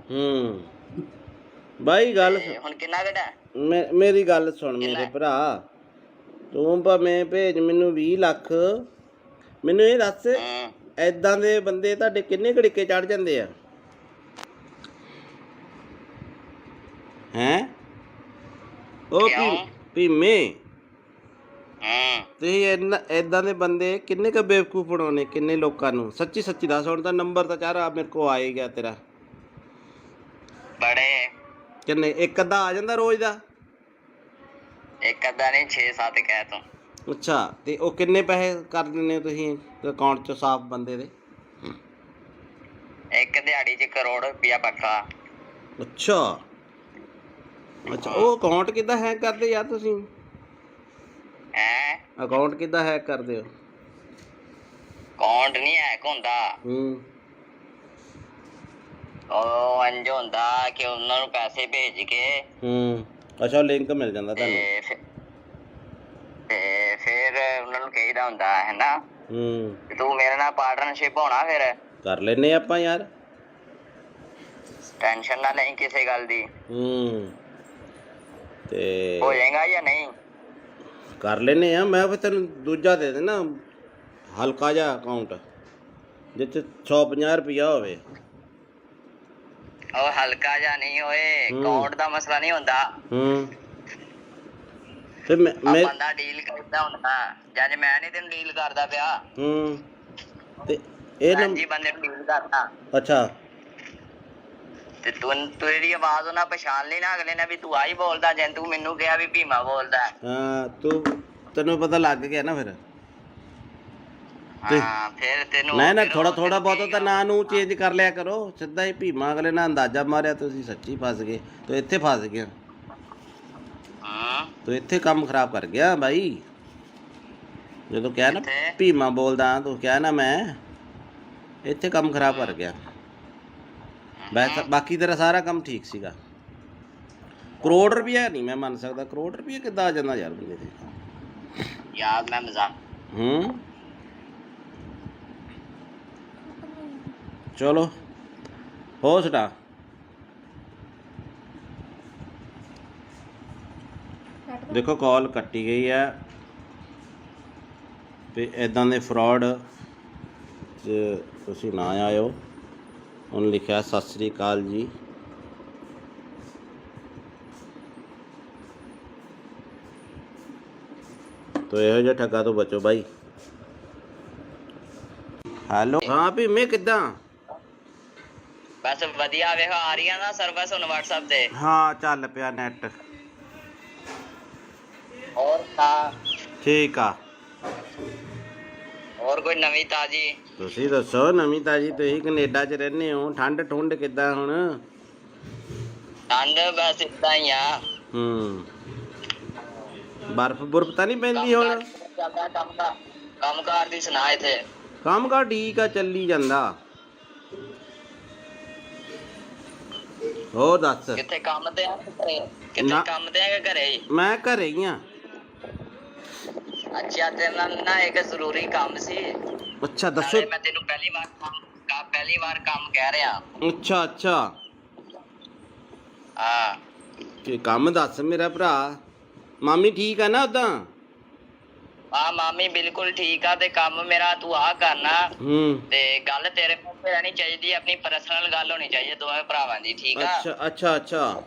ਬਾਈ ਗੱਲ ਹੁਣ ਕਿੰਨਾ ਘਟਾ? ਮੇਰੀ ਗੱਲ ਸੁਣ ਮੇਰੇ ਭਰਾ, ਤੂੰ ਭਾਵੇਂ ਭੇਜ ਮੈਨੂੰ 20 ਲੱਖ। ਮੈਨੂੰ ਇਹ ਦੱਸ, ਏਦਾਂ ਦੇ ਬੰਦੇ ਤੁਹਾਡੇ ਕਿੰਨੇ ਘੜੀਕੇ ਚੜ ਜਾਂਦੇ ਆ? ਹੈਂ? ਉਹ ਭੀਮੇ, ਤੁਸੀਂ ਏਦਾਂ ਦੇ ਬੰਦੇ ਕਿੰਨੇ ਕ ਬੇਵਕੂਫ ਬਣਾਉਣੇ, ਕਿੰਨੇ ਲੋਕਾਂ ਨੂੰ? ਸੱਚੀ ਦੱਸ। ਹੁਣ ਤਾਂ ਨੰਬਰ ਤਾਂ ਚਾਰਾ ਮੇਰੇ ਕੋਲ ਆ ਹੀ ਗਿਆ ਤੇਰਾ। ਬੜੇ ਕਿੰਨੇ? ਇੱਕ ਅੱਧਾ ਆ ਜਾਂਦਾ ਰੋਜ਼ ਦਾ? ਇੱਕ ਅੱਧਾ ਨਹੀਂ, 6-7 ਕਹਿ ਤੂੰ। ਅੱਛਾ, ਤੇ ਉਹ ਕਿੰਨੇ ਪੈਸੇ ਕਰ ਦਿੰਦੇ ਤੁਸੀਂ ਅਕਾਊਂਟ 'ਚ ਸਾਫ਼ ਬੰਦੇ ਦੇ? ਇੱਕ ਦਿਹਾੜੀ 'ਚ ਕਰੋੜ ਰੁਪਇਆ ਪੱਕਾ। ਅੱਛਾ, ਉਹ ਅਕਾਊਂਟ ਕਿੱਦਾਂ ਹੈਕ ਕਰਦੇ ਯਾਰ ਤੁਸੀਂ? ਅਕਾਊਂਟ ਕਿੱਦਾਂ ਹੈਕ ਕਰਦੇ ਹੋ? ਅਕਾਊਂਟ ਨਹੀਂ ਹੈਕ ਹੁੰਦਾ। ਉਹ ਇੰਝ ਹੁੰਦਾ ਕਿ ਉਹਨਾਂ ਨੂੰ ਪੈਸੇ ਭੇਜ ਕੇ ਅੱਛਾ, ਲਿੰਕ ਮਿਲ ਜਾਂਦਾ ਤੁਹਾਨੂੰ? ਤੇ ਫਿਰ ਉਹਨਾਂ ਨੂੰ ਕਹੀਦਾ ਹੁੰਦਾ ਹੈ ਨਾ, ਤੂੰ ਮੇਰੇ ਨਾਲ ਪਾਰਟਨਰਸ਼ਿਪ ਹੋਣਾ, ਫਿਰ ਕਰ ਲੈਨੇ ਆਪਾਂ ਯਾਰ। ਟੈਨਸ਼ਨ ਨਾ ਲਈ ਕਿਸੇ ਗੱਲ ਦੀ। ਤੇ ਹੋ ਜਾਏਗਾ ਜਾਂ ਨਹੀਂ? ਕਰ ਲੈਨੇ ਆ। ਮੈਂ ਫਿਰ ਤੈਨੂੰ ਦੂਜਾ ਦੇ ਦੇਣਾ, ਹਲਕਾ ਜਿਹਾ ਅਕਾਊਂਟ ਜਿੱਥੇ 150 ਰੁਪਇਆ ਹੋਵੇ। ਉਹ ਹਲਕਾ ਜਿਹਾ ਨਹੀਂ ਹੋਏ, ਅਕਾਊਂਟ ਦਾ ਮਸਲਾ ਨਹੀਂ ਹੁੰਦਾ। ਤੇ ਮੈਂ ਬੰਦਾ ਡੀਲ ਕਰਦਾ ਹੁੰਦਾ, ਜਦ ਮੈਂ ਨਹੀਂ ਤੈਨੂੰ ਡੀਲ ਕਰਦਾ ਪਿਆ। ਤੇ ਇਹ ਬੰਦੇ ਨੂੰ ਡੀਲ ਕਰਦਾ। ਅੱਛਾ, ਤੇ ਤੂੰ ਇਹਦੀ ਆਵਾਜ਼ ਉਹਨਾਂ ਪਛਾਣ ਲਈ ਨਾ ਅਗਲੇ ਨੇ ਵੀ ਤੂੰ ਆਹੀ ਬੋਲਦਾ ਜੇ ਤੂੰ ਮੈਨੂੰ ਕਿਹਾ ਵੀ ਭੀਮਾ ਬੋਲਦਾ। ਹਾਂ ਤੈਨੂੰ ਪਤਾ ਲੱਗ ਗਿਆ ਨਾ ਫਿਰ। ਹਾਂ ਫਿਰ ਤੈਨੂੰ ਨਾ ਨਾ ਫਿਰ ਥੋੜਾ ਉਹ ਥੋੜਾ ਤੈਨੂੰ ਬਹੁਤ ਤਾਂ ਕਹੇਗਾ। ਨਾਂ ਨੂੰ ਚੇਂਜ ਕਰ ਲਿਆ ਕਰੋ। ਸਿੱਧਾ ਹੀ ਭੀਮਾ ਅਗਲੇ ਨਾਲ ਅੰਦਾਜ਼ਾ ਮਾਰਿਆ ਤੁਸੀਂ ਸੱਚੀ ਫਸ ਗਏ। ਤੂੰ ਇੱਥੇ ਫਸ ਗਿਆ। ਤੂੰ ਇੱਥੇ ਕੰਮ ਖਰਾਬ ਕਰ ਗਿਆ ਬਾਈ। ਜਦੋਂ ਕਿਹਾ ਨਾ ਕਿੱਥੇ? ਭੀਮਾ ਬੋਲਦਾ ਤੂੰ ਕਿਹਾ ਨਾ ਮੈਂ ਇੱਥੇ ਕੰਮ ਖਰਾਬ ਕਰ ਗਿਆ। ਬਾਕੀ ਤੇਰਾ ਸਾਰਾ ਕੰਮ ਠੀਕ ਸੀਗਾ। ਕਰੋੜ ਰੁਪਇਆ ਨਹੀਂ ਮੈਂ ਮੰਨ ਸਕਦਾ। ਕਰੋੜ ਰੁਪਇਆ ਕਿੱਦਾਂ ਆ ਜਾਂਦਾ ਯਾਰ ਬੰਦੇ ਤੇ। ਯਾਰ ਮੈਂ ਮਜ਼ਾਕ ਚਲੋ ਹੋ ਸੁਣਾ। ਦੇਖੋ ਕਾਲ ਕੱਟੀ ਗਈ ਹੈ ਤੇ ਇਦਾਂ ਦੇ ਫਰਾਡ ਤੁਸੀਂ ਨਾ ਆਇਓ। ਉਹਨੇ ਲਿਖਿਆ ਸਤਿ ਸ੍ਰੀ ਅਕਾਲ ਜੀ। ਤੋ ਇਹੋ ਜਿਹੇ ਠੱਗਾ ਤੋਂ ਬਚੋ ਬਾਈ। ਹੈਲੋ ਹਾਂ ਭੀਮੇ ਕਿੱਦਾਂ? ਬਸ ਵਧੀਆ ਵੇਖ ਆ ਰਹੀ ਆ ਨਾ ਸਰਵਿਸ ਹੁਣ WhatsApp ਤੇ। ਹਾਂ ਚੱਲ ਪਿਆ ਨੈਟ। ਹੋਰ ਤਾਂ ਠੀਕ ਆ। ਹੋਰ ਕੋਈ ਨਵੀਂ ਤਾਜੀ? ਤੁਸੀਂ ਦੱਸੋ ਨਵੀਂ ਤਾਜੀ। ਤੁਸੀਂ ਕੈਨੇਡਾ 'ਚ ਰਹਿੰਦੇ ਹੋ। ਠੰਡ ਠੁੰਡ ਕਿੱਦਾਂ ਹੁਣ? ਠੰਡ ਬਸ ਇਦਾਂ ਹੀ ਆ। ਬਰਫ਼ ਬੁਰਫ਼ ਤਾਂ ਨਹੀਂ ਪੈਂਦੀ ਹੁਣ? ਕੰਮ ਕਾਰ ਦੀ ਸੁਣਾ ਇੱਥੇ। ਕੰਮ ਕਾਰ ਠੀਕ ਆ ਚੱਲੀ ਜਾਂਦਾ। ਹੋਰ ਦੱਸ। ਕਿੱਥੇ ਕੰਮ ਤੇ ਆ ਕਿੱਥੇ ਨਾ। ਕੰਮ ਤੇ ਆ ਕਿ ਘਰੇ ਹੀ? ਮੈਂ ਘਰੇ ਹੀ ਆ। ਅੱਛਾ ਤੇਰੇ ਨਾਲ ਨਾ ਇੱਕ ਜ਼ਰੂਰੀ ਕੰਮ ਸੀ। ਅੱਛਾ ਦੱਸੋ। ਮੈਂ ਤੈਨੂੰ ਪਹਿਲੀ ਵਾਰ ਕੰਮ ਕਹਿ ਰਿਹਾ। ਅੱਛਾ ਅੱਛਾ ਹਾਂ ਤੇ ਕੰਮ ਦੱਸ ਮੇਰਾ ਭਰਾ। ਮਾਮੀ ਠੀਕ ਆ ਨਾ ਉਦਾਂ? ਹਾਂ ਮਾਮੀ ਬਿਲਕੁਲ ਠੀਕ ਆ। ਤੇ ਕੰਮ ਮੇਰਾ ਤੂੰ ਆ ਕਰਨਾ ਤੇ ਗੱਲ ਤੇਰੇ ਮੂੰਹ ਤੇ ਰਹਿਣੀ ਚਾਹੀਦੀ। ਆਪਣੀ ਪਰਸਨਲ ਗੱਲ ਹੋਣੀ ਚਾਹੀਦੀ ਦੋਵੇਂ ਭਰਾਵਾਂ ਦੀ। ਠੀਕ ਆ? ਅੱਛਾ ਅੱਛਾ ਅੱਛਾ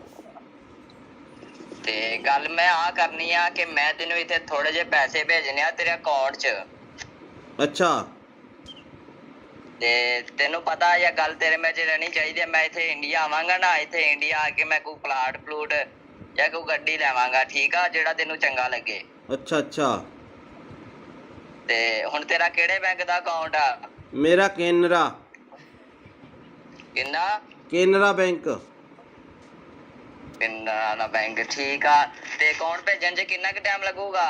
ਤੇ ਗੱਲ ਮੈਂ ਆ ਕਰਨੀ ਆ ਕਿ ਮੈਂ ਤੈਨੂੰ ਇੱਥੇ ਥੋੜੇ ਜਿਹੇ ਪੈਸੇ ਭੇਜਣੇ ਆ ਤੇਰੇ ਅਕਾਊਂਟ 'ਚ। ਅੱਛਾ ਤੇ ਤੈਨੂੰ ਪਤਾ ਇਹ ਗੱਲ ਤੇਰੇ ਵਿੱਚ ਰਹਿਣੀ ਚਾਹੀਦੀ। ਮੈਂ ਇੱਥੇ ਇੰਡੀਆ ਆਵਾਂਗਾ ਨਾ, ਇੱਥੇ ਇੰਡੀਆ ਆ ਕੇ ਮੈਂ ਕੋਈ ਪਲਾਟ ਪਲੂਟ ਜਾਂ ਕੋਈ ਗੱਡੀ ਲੈਵਾਂਗਾ। ਠੀਕ ਆ? ਜਿਹੜਾ ਤੈਨੂੰ ਚੰਗਾ ਲੱਗੇ। ਅੱਛਾ ਅੱਛਾ ਤੇ ਹੁਣ ਤੇਰਾ ਕਿਹੜੇ ਬੈਂਕ ਦਾ ਅਕਾਊਂਟ ਆ? ਮੇਰਾ ਕੇਨਰਾ। ਕਿੰਨਾ? ਕੇਨਰਾ ਬੈਂਕ। ਕੇਨਰਾ ਬੈਂਕ ਠੀਕ ਆ। ਤੇ ਅਕਾਊਂਟ ਭੇਜਣ 'ਚ ਕਿੰਨਾ ਕੁ ਟਾਈਮ ਲੱਗੂਗਾ?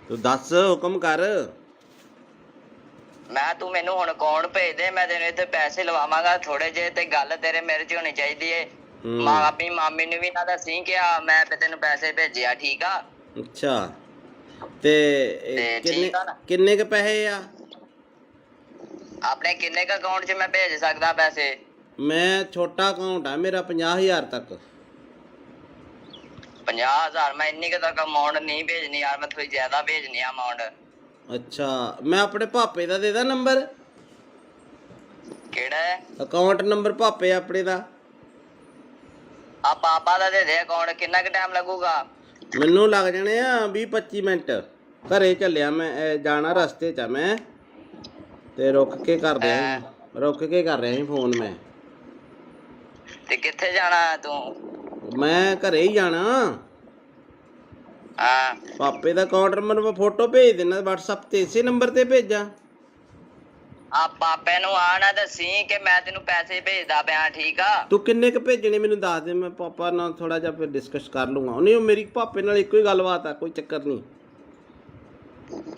ਤੂੰ ਦੱਸ ਹੁਕਮ ਕਰ। ਮੈਂ ਤੂੰ ਮੈਨੂੰ ਹੁਣ ਅਕਾਊਂਟ ਭੇਜ ਦੇ। ਮੈਂ ਤੈਨੂੰ ਇੱਥੇ ਪੈਸੇ ਲਵਾਵਾਂਗਾ ਥੋੜੇ ਜਿਹੇ। ਤੇ ਗੱਲ ਤੇਰੇ ਮੇਰੇ 'ਚ ਹੋਣੀ ਚਾਹੀਦੀ ਏ। ਆਪਣੀ ਮਾਮੀ ਨੂੰ ਵੀ ਨਾ ਦੱਸੀ ਕਿ ਮੈਂ ਤੈਨੂੰ ਪੈਸੇ ਭੇਜਿਆ। ਠੀਕ ਆ? ਅੱਛਾ ਤੇ ਠੀਕ ਆ ਨਾ? ਕਿੰਨੇ ਕ ਪੈਸੇ ਆ? ਆਪਣੇ ਕਿੰਨੇ ਕ ਅਕਾਊਂਟ 'ਚ ਮੈਂ ਭੇਜ ਸਕਦਾ ਪੈਸੇ? ਮੈਂ ਛੋਟਾ ਅਕਾਊਂਟ ਆ ਮੇਰਾ 50,000 ਤੱਕ। 50,000? ਮੈਂ ਇੰਨੀ ਕੁ ਤੱਕ ਅਮਾਊਂਟ ਨਹੀਂ ਭੇਜਣੀ ਯਾਰ। ਮੈਂ ਥੋੜੀ ਜ਼ਿਆਦਾ ਭੇਜਣੀ ਆ ਅਮਾਊਂਟ। ਅੱਛਾ ਮੈਂ ਆਪਣੇ ਭਾਪੇ ਦਾ ਦੇ ਦਾਂ ਨੰਬਰ? ਕਿਹੜਾ ਅਕਾਊਂਟ ਨੰਬਰ ਭਾਪੇ ਆਪਣੇ ਦਾ? ਆ ਪਾਪਾ ਦਾ ਦੇ ਦੇ ਅਕਾਊਂਟ। ਕਿੰਨਾ ਕੁ ਟਾਈਮ ਲੱਗੂਗਾ? ਮੈਨੂੰ ਲੱਗ ਜਾਣੇ ਆ 20-25 ਮਿੰਟ। ਘਰੇ ਚੱਲਿਆ ਮੈਂ ਜਾਣਾ ਰਸਤੇ 'ਚ ਆ ਮੈਂ ਤੇ ਰੁਕ ਕੇ ਕਰ ਰਿਹਾ ਸੀ ਫੋਨ ਮੈਂ। ਤੇ ਕਿੱਥੇ ਜਾਣਾ ਤੂੰ? ਮੈਂ ਘਰੇ ਹੀ ਜਾਣਾ। ਹਾਂ ਪਾਪੇ ਦਾ ਅਕਾਊਂਟ ਨੰਬਰ ਮੈਂ ਫੋਟੋ ਭੇਜ ਦੇਣਾ WhatsApp ਤੇ। ਇਸੇ ਨੰਬਰ ਤੇ ਭੇਜਾਂ? ਆ ਪਾਪੇ ਨੂੰ ਆ ਨਾ ਦੱਸੀ ਕਿ ਮੈਂ ਤੈਨੂੰ ਪੈਸੇ ਭੇਜਦਾ ਪਿਆ। ਠੀਕ ਆ? ਤੂੰ ਕਿੰਨੇ ਕ ਭੇਜਣੇ ਮੈਨੂੰ ਦੱਸ ਦੇ। ਮੈਂ ਪਾਪਾ ਨਾਲ ਥੋੜਾ ਜਿਹਾ ਫਿਰ ਡਿਸਕਸ ਕਰ ਲੂੰਗਾ। ਨਹੀਂ ਮੇਰੀ ਪਾਪੇ ਨਾਲ ਇੱਕੋ ਹੀ ਗੱਲਬਾਤ ਆ। ਕੋਈ ਚੱਕਰ ਨਹੀਂ।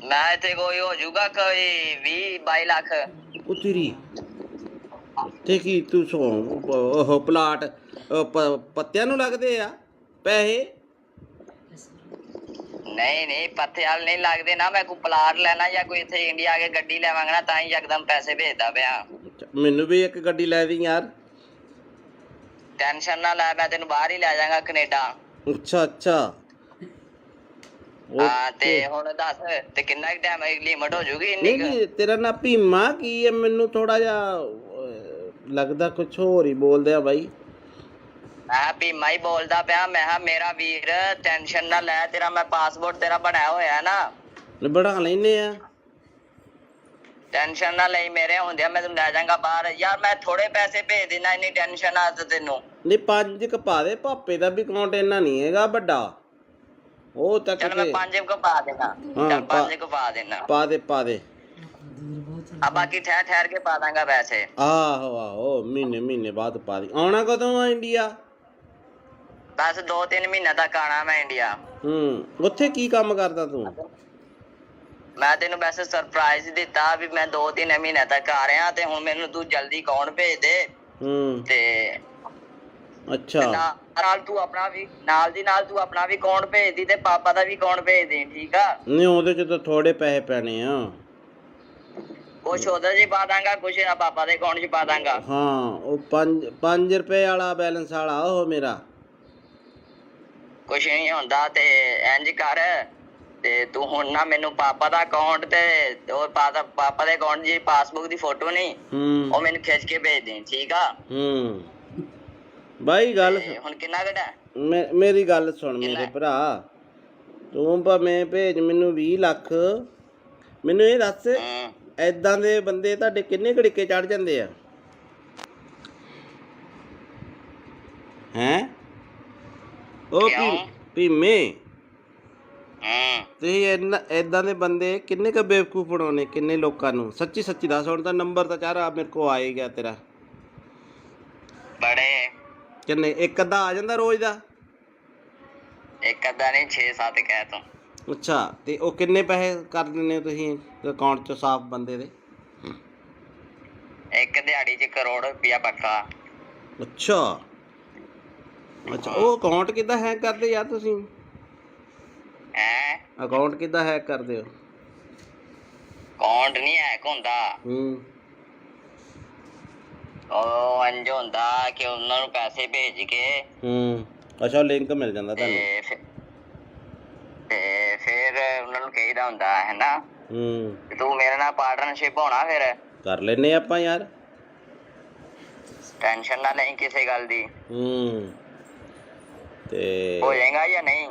ਮੈਂ ਇੱਥੇ ਕੋਈ ਹੋ ਜਾਊਗਾ ਕੋਈ 20-22 ਲੱਖ। ਉਹ ਤੇਰੀ ਤੇ ਕੀ ਤੂੰ ਉਹ ਪਲਾਟ ਪੱਤਿਆਂ ਨੂੰ ਲੱਗਦੇ ਆ ਪੈਸੇ? ਨਹੀਂ ਪੱਥੇ ਵਾਲ ਨਹੀਂ ਲੱਗਦੇ ਨਾ। ਮੈਂ ਕੋਈ ਪਲਾਟ ਲੈਣਾ ਜਾਂ ਕੋਈ ਇੱਥੇ ਇੰਡੀਆ ਆ ਕੇ ਗੱਡੀ ਲੈਵਾਂਗਾ ਨਾ ਤਾਂ ਹੀ ਯਕਦਮ ਪੈਸੇ ਭੇਜਦਾ ਪਿਆ। ਮੈਨੂੰ ਵੀ ਇੱਕ ਗੱਡੀ ਲੈ ਦੀ ਯਾਰ। ਟੈਨਸ਼ਨ ਨਾ ਲੈ। ਮੈਂ ਤੈਨੂੰ ਬਾਹਰ ਹੀ ਲੈ ਜਾਵਾਂਗਾ ਕੈਨੇਡਾ। ਅੱਛਾ ਅੱਛਾ ਹਾਂ ਤੇ ਹੁਣ ਦੱਸ ਤੇ ਕਿੰਨਾ ਕੁ ਟਾਈਮ ਲਿਮਟ ਹੋ ਜੂਗੀ ਇੰਨੀ? ਨਹੀਂ ਤੇਰਾ ਨਾਂ ਭੀਮਾ ਕੀ ਹੈ? ਮੈਨੂੰ ਥੋੜਾ ਜਿਹਾ ਲੱਗਦਾ ਕੁਛ ਹੋਰ ਹੀ ਬੋਲਦੇ ਆ ਬਾਈ। ਮੈਂ ਭੀਮਾ ਹੀ ਬੋਲਦਾ ਪਿਆ। ਮੈਂ ਕਿਹਾ ਮੇਰਾ ਵੀਰ ਟੈਨਸ਼ਨ ਨਾ ਲੈ। ਤੇਰਾ ਮੈਂ ਪਾਸਪੋਰਟ ਤੇਰਾ ਬਣਾਇਆ ਹੋਇਆ ਨਾ। ਬਣਾ ਲੈਨੇ ਆ। ਟੈਨਸ਼ਨ ਨਾ ਲਈ। ਮੇਰੇ ਹੁੰਦਿਆਂ ਮੈਂ ਤੈਨੂੰ ਲੈ ਜਾਵਾਂਗਾ ਬਾਹਰ। ਯਾਰ ਮੈਂ ਥੋੜੇ ਪੈਸੇ ਭੇਜ ਦੇਣਾ। ਇੰਨੀ ਟੈਨਸ਼ਨ ਆ ਤੇ ਤੈਨੂੰ? ਨਹੀਂ 5 ਕ ਪਾ ਦੇ, ਪਾਪੇ ਦਾ ਵੀ ਅਕਾਊਂਟ ਇੰਨਾ ਨਹੀਂ ਹੈਗਾ ਵੱਡਾ, ਉਹ ਤਾਂ ਚਲ ਮੈਂ ਕਿਤੇ 5 ਕੋ ਪਾ ਦੇਣਾ। ਹਾਂ, ਚਲ 5 ਕੋ ਪਾ ਦੇਣਾ। ਪਾ ਦੇ ਪਾ ਦੇ। ਆ ਬਾਕੀ ਠਹਿਰ ਠਹਿਰ ਕੇ ਪਾ ਦਾਂਗਾ ਪੈਸੇ। ਆਹੋ ਆਹੋ, ਮਹੀਨੇ ਬਾਅਦ ਪਾ ਦੀ। ਆਉਣਾ ਕਦੋਂ ਆ ਇੰਡੀਆ? ਬਸ 2-3 ਮਹੀਨੇ ਤੱਕ ਆਣਾ ਮੈਂ ਇੰਡੀਆ। ਉੱਥੇ ਕੀ ਕੰਮ ਕਰਦਾ ਤੂੰ? ਮੈਂ ਤੈਨੂੰ ਵੈਸੇ ਸਰਪ੍ਰਾਈਜ਼ ਦਿੱਤਾ ਵੀ ਮੈਂ 2-3 ਮਹੀਨੇ ਤੱਕ ਆ ਰਿਹਾ, ਤੇ ਹੁਣ ਮੈਨੂੰ ਤੂੰ ਜਲਦੀ ਅਕਾਊਂਟ ਭੇਜ ਦੇ। ਤੇ ਅੱਛਾ, ਨਾਲ ਤੂੰ ਆਪਣਾ ਵੀ ਨਾਲ ਦੀ ਨਾਲ ਤੂੰ ਆਪਣਾ ਵੀ ਅਕਾਊਂਟ ਭੇਜ ਦੀ ਤੇ ਪਾਪਾ ਦਾ ਵੀ ਅਕਾਊਂਟ ਭੇਜ ਦੇ, ਠੀਕ ਆ? ਨਹੀਂ ਉਹਦੇ ਚ ਤਾਂ ਥੋੜੇ ਪੈਸੇ ਪੈਣੇ ਆ। ਕੁਛ ਉਹਦੇ ਚ ਪਾ ਦਾਂਗਾ, ਕੁਛ ਪਾਪਾ ਦੇ ਅਕਾਊਂਟ ਚ ਪਾ ਦਾਂਗਾ। ਹਾਂ, ਉਹ 5 ਰੁਪਏ ਵਾਲਾ ਬੈਲੈਂਸ ਵਾਲਾ ਉਹ ਮੇਰਾ। ਕੁਛ ਨਹੀਂ ਹੁੰਦਾ, ਤੇ ਇੰਜ ਕਰ, ਤੇ ਤੂੰ ਹੁਣ ਨਾ ਮੈਨੂੰ ਪਾਪਾ ਦਾ ਅਕਾਊਂਟ ਤੇ ਉਹ ਪਾਪਾ ਦੇ ਅਕਾਊਂਟ ਦੀ ਪਾਸਬੁੱਕ ਦੀ ਫੋਟੋ ਨਹੀਂ, ਉਹ ਮੈਨੂੰ ਖਿੱਚ ਕੇ ਭੇਜ ਦੇ, ਠੀਕ ਆ? ਬਾਈ ਗੱਲ ਹੁਣ ਕਿੰਨਾ ਘਟਾ? ਮੇਰੀ ਗੱਲ ਸੁਣ ਮੇਰੇ ਭਰਾ, ਤੂੰ ਭਾਵੇਂ ਭੇਜ ਮੈਨੂੰ 20 ਲੱਖ, ਮੈਨੂੰ ਇਹ ਦੱਸ ਏਦਾਂ ਦੇ ਬੰਦੇ ਤੁਹਾਡੇ ਕਿੰਨੇ ਘੜੀਕੇ ਚੜ ਜਾਂਦੇ ਆ? ਹੈਂ ਉਹ ਭੀਮੇ, ਤੁਸੀਂ ਏਦਾਂ ਦੇ ਬੰਦੇ ਕਿੰਨੇ ਕੁ ਬੇਵਕੂਫ ਬਣਾਉਣੇ, ਕਿੰਨੇ ਲੋਕਾਂ ਨੂੰ? ਸੱਚੀ ਸੱਚੀ ਦੱਸ। ਹੁਣ ਤਾਂ ਨੰਬਰ ਤਾਂ ਚਾਰ ਮੇਰੇ ਕੋਲ ਆ ਹੀ ਗਿਆ ਤੇਰਾ। ਬੜੇ ਕਿੰਨੇ? ਇੱਕ ਅੱਧਾ ਆ ਜਾਂਦਾ ਰੋਜ਼ ਦਾ? ਇੱਕ ਅੱਧਾ ਨਹੀਂ, 6-7 ਕਹਿ ਤੂੰ। ਅੱਛਾ, ਤੇ ਉਹ ਕਿੰਨੇ ਪੈਸੇ ਕਰ ਦਿੰਦੇ ਹੋ ਤੁਸੀਂ ਅਕਾਊਂਟ 'ਚ ਸਾਫ਼ ਬੰਦੇ ਦੇ? ਇੱਕ ਦਿਹਾੜੀ 'ਚ ਕਰੋੜ ਰੁਪਇਆ ਪੱਕਾ। ਅੱਛਾ ਅੱਛਾ, ਉਹ ਅਕਾਊਂਟ ਕਿੱਦਾਂ ਹੈਕ ਕਰਦੇ ਯਾਰ ਤੁਸੀਂ? ਹੈਂ? ਅਕਾਊਂਟ ਕਿੱਦਾਂ ਹੈਕ ਕਰਦੇ ਹੋ? ਅਕਾਊਂਟ ਨਹੀਂ ਹੈਕ ਹੁੰਦਾ। ਉਹ ਇੰਝ ਹੁੰਦਾ ਕਿ ਉਹਨਾਂ ਨੂੰ ਪੈਸੇ ਭੇਜ ਕੇ ਅੱਛਾ, ਲਿੰਕ ਮਿਲ ਜਾਂਦਾ ਤੁਹਾਨੂੰ? ਤੇ ਫਿਰ ਉਹਨਾਂ ਨੂੰ ਕਹੀਦਾ ਹੁੰਦਾ ਹੈ ਨਾ, ਤੂੰ ਮੇਰੇ ਨਾਲ ਪਾਰਟਨਰਸ਼ਿਪ ਹੋਣਾ, ਫਿਰ ਕਰ ਲੈਨੇ ਆਪਾਂ ਯਾਰ। ਟੈਨਸ਼ਨ ਨਾ ਲਈ ਕਿਸੇ ਗੱਲ ਦੀ। ਤੇ ਹੋ ਜਾਏਗਾ ਜਾਂ ਨਹੀਂ?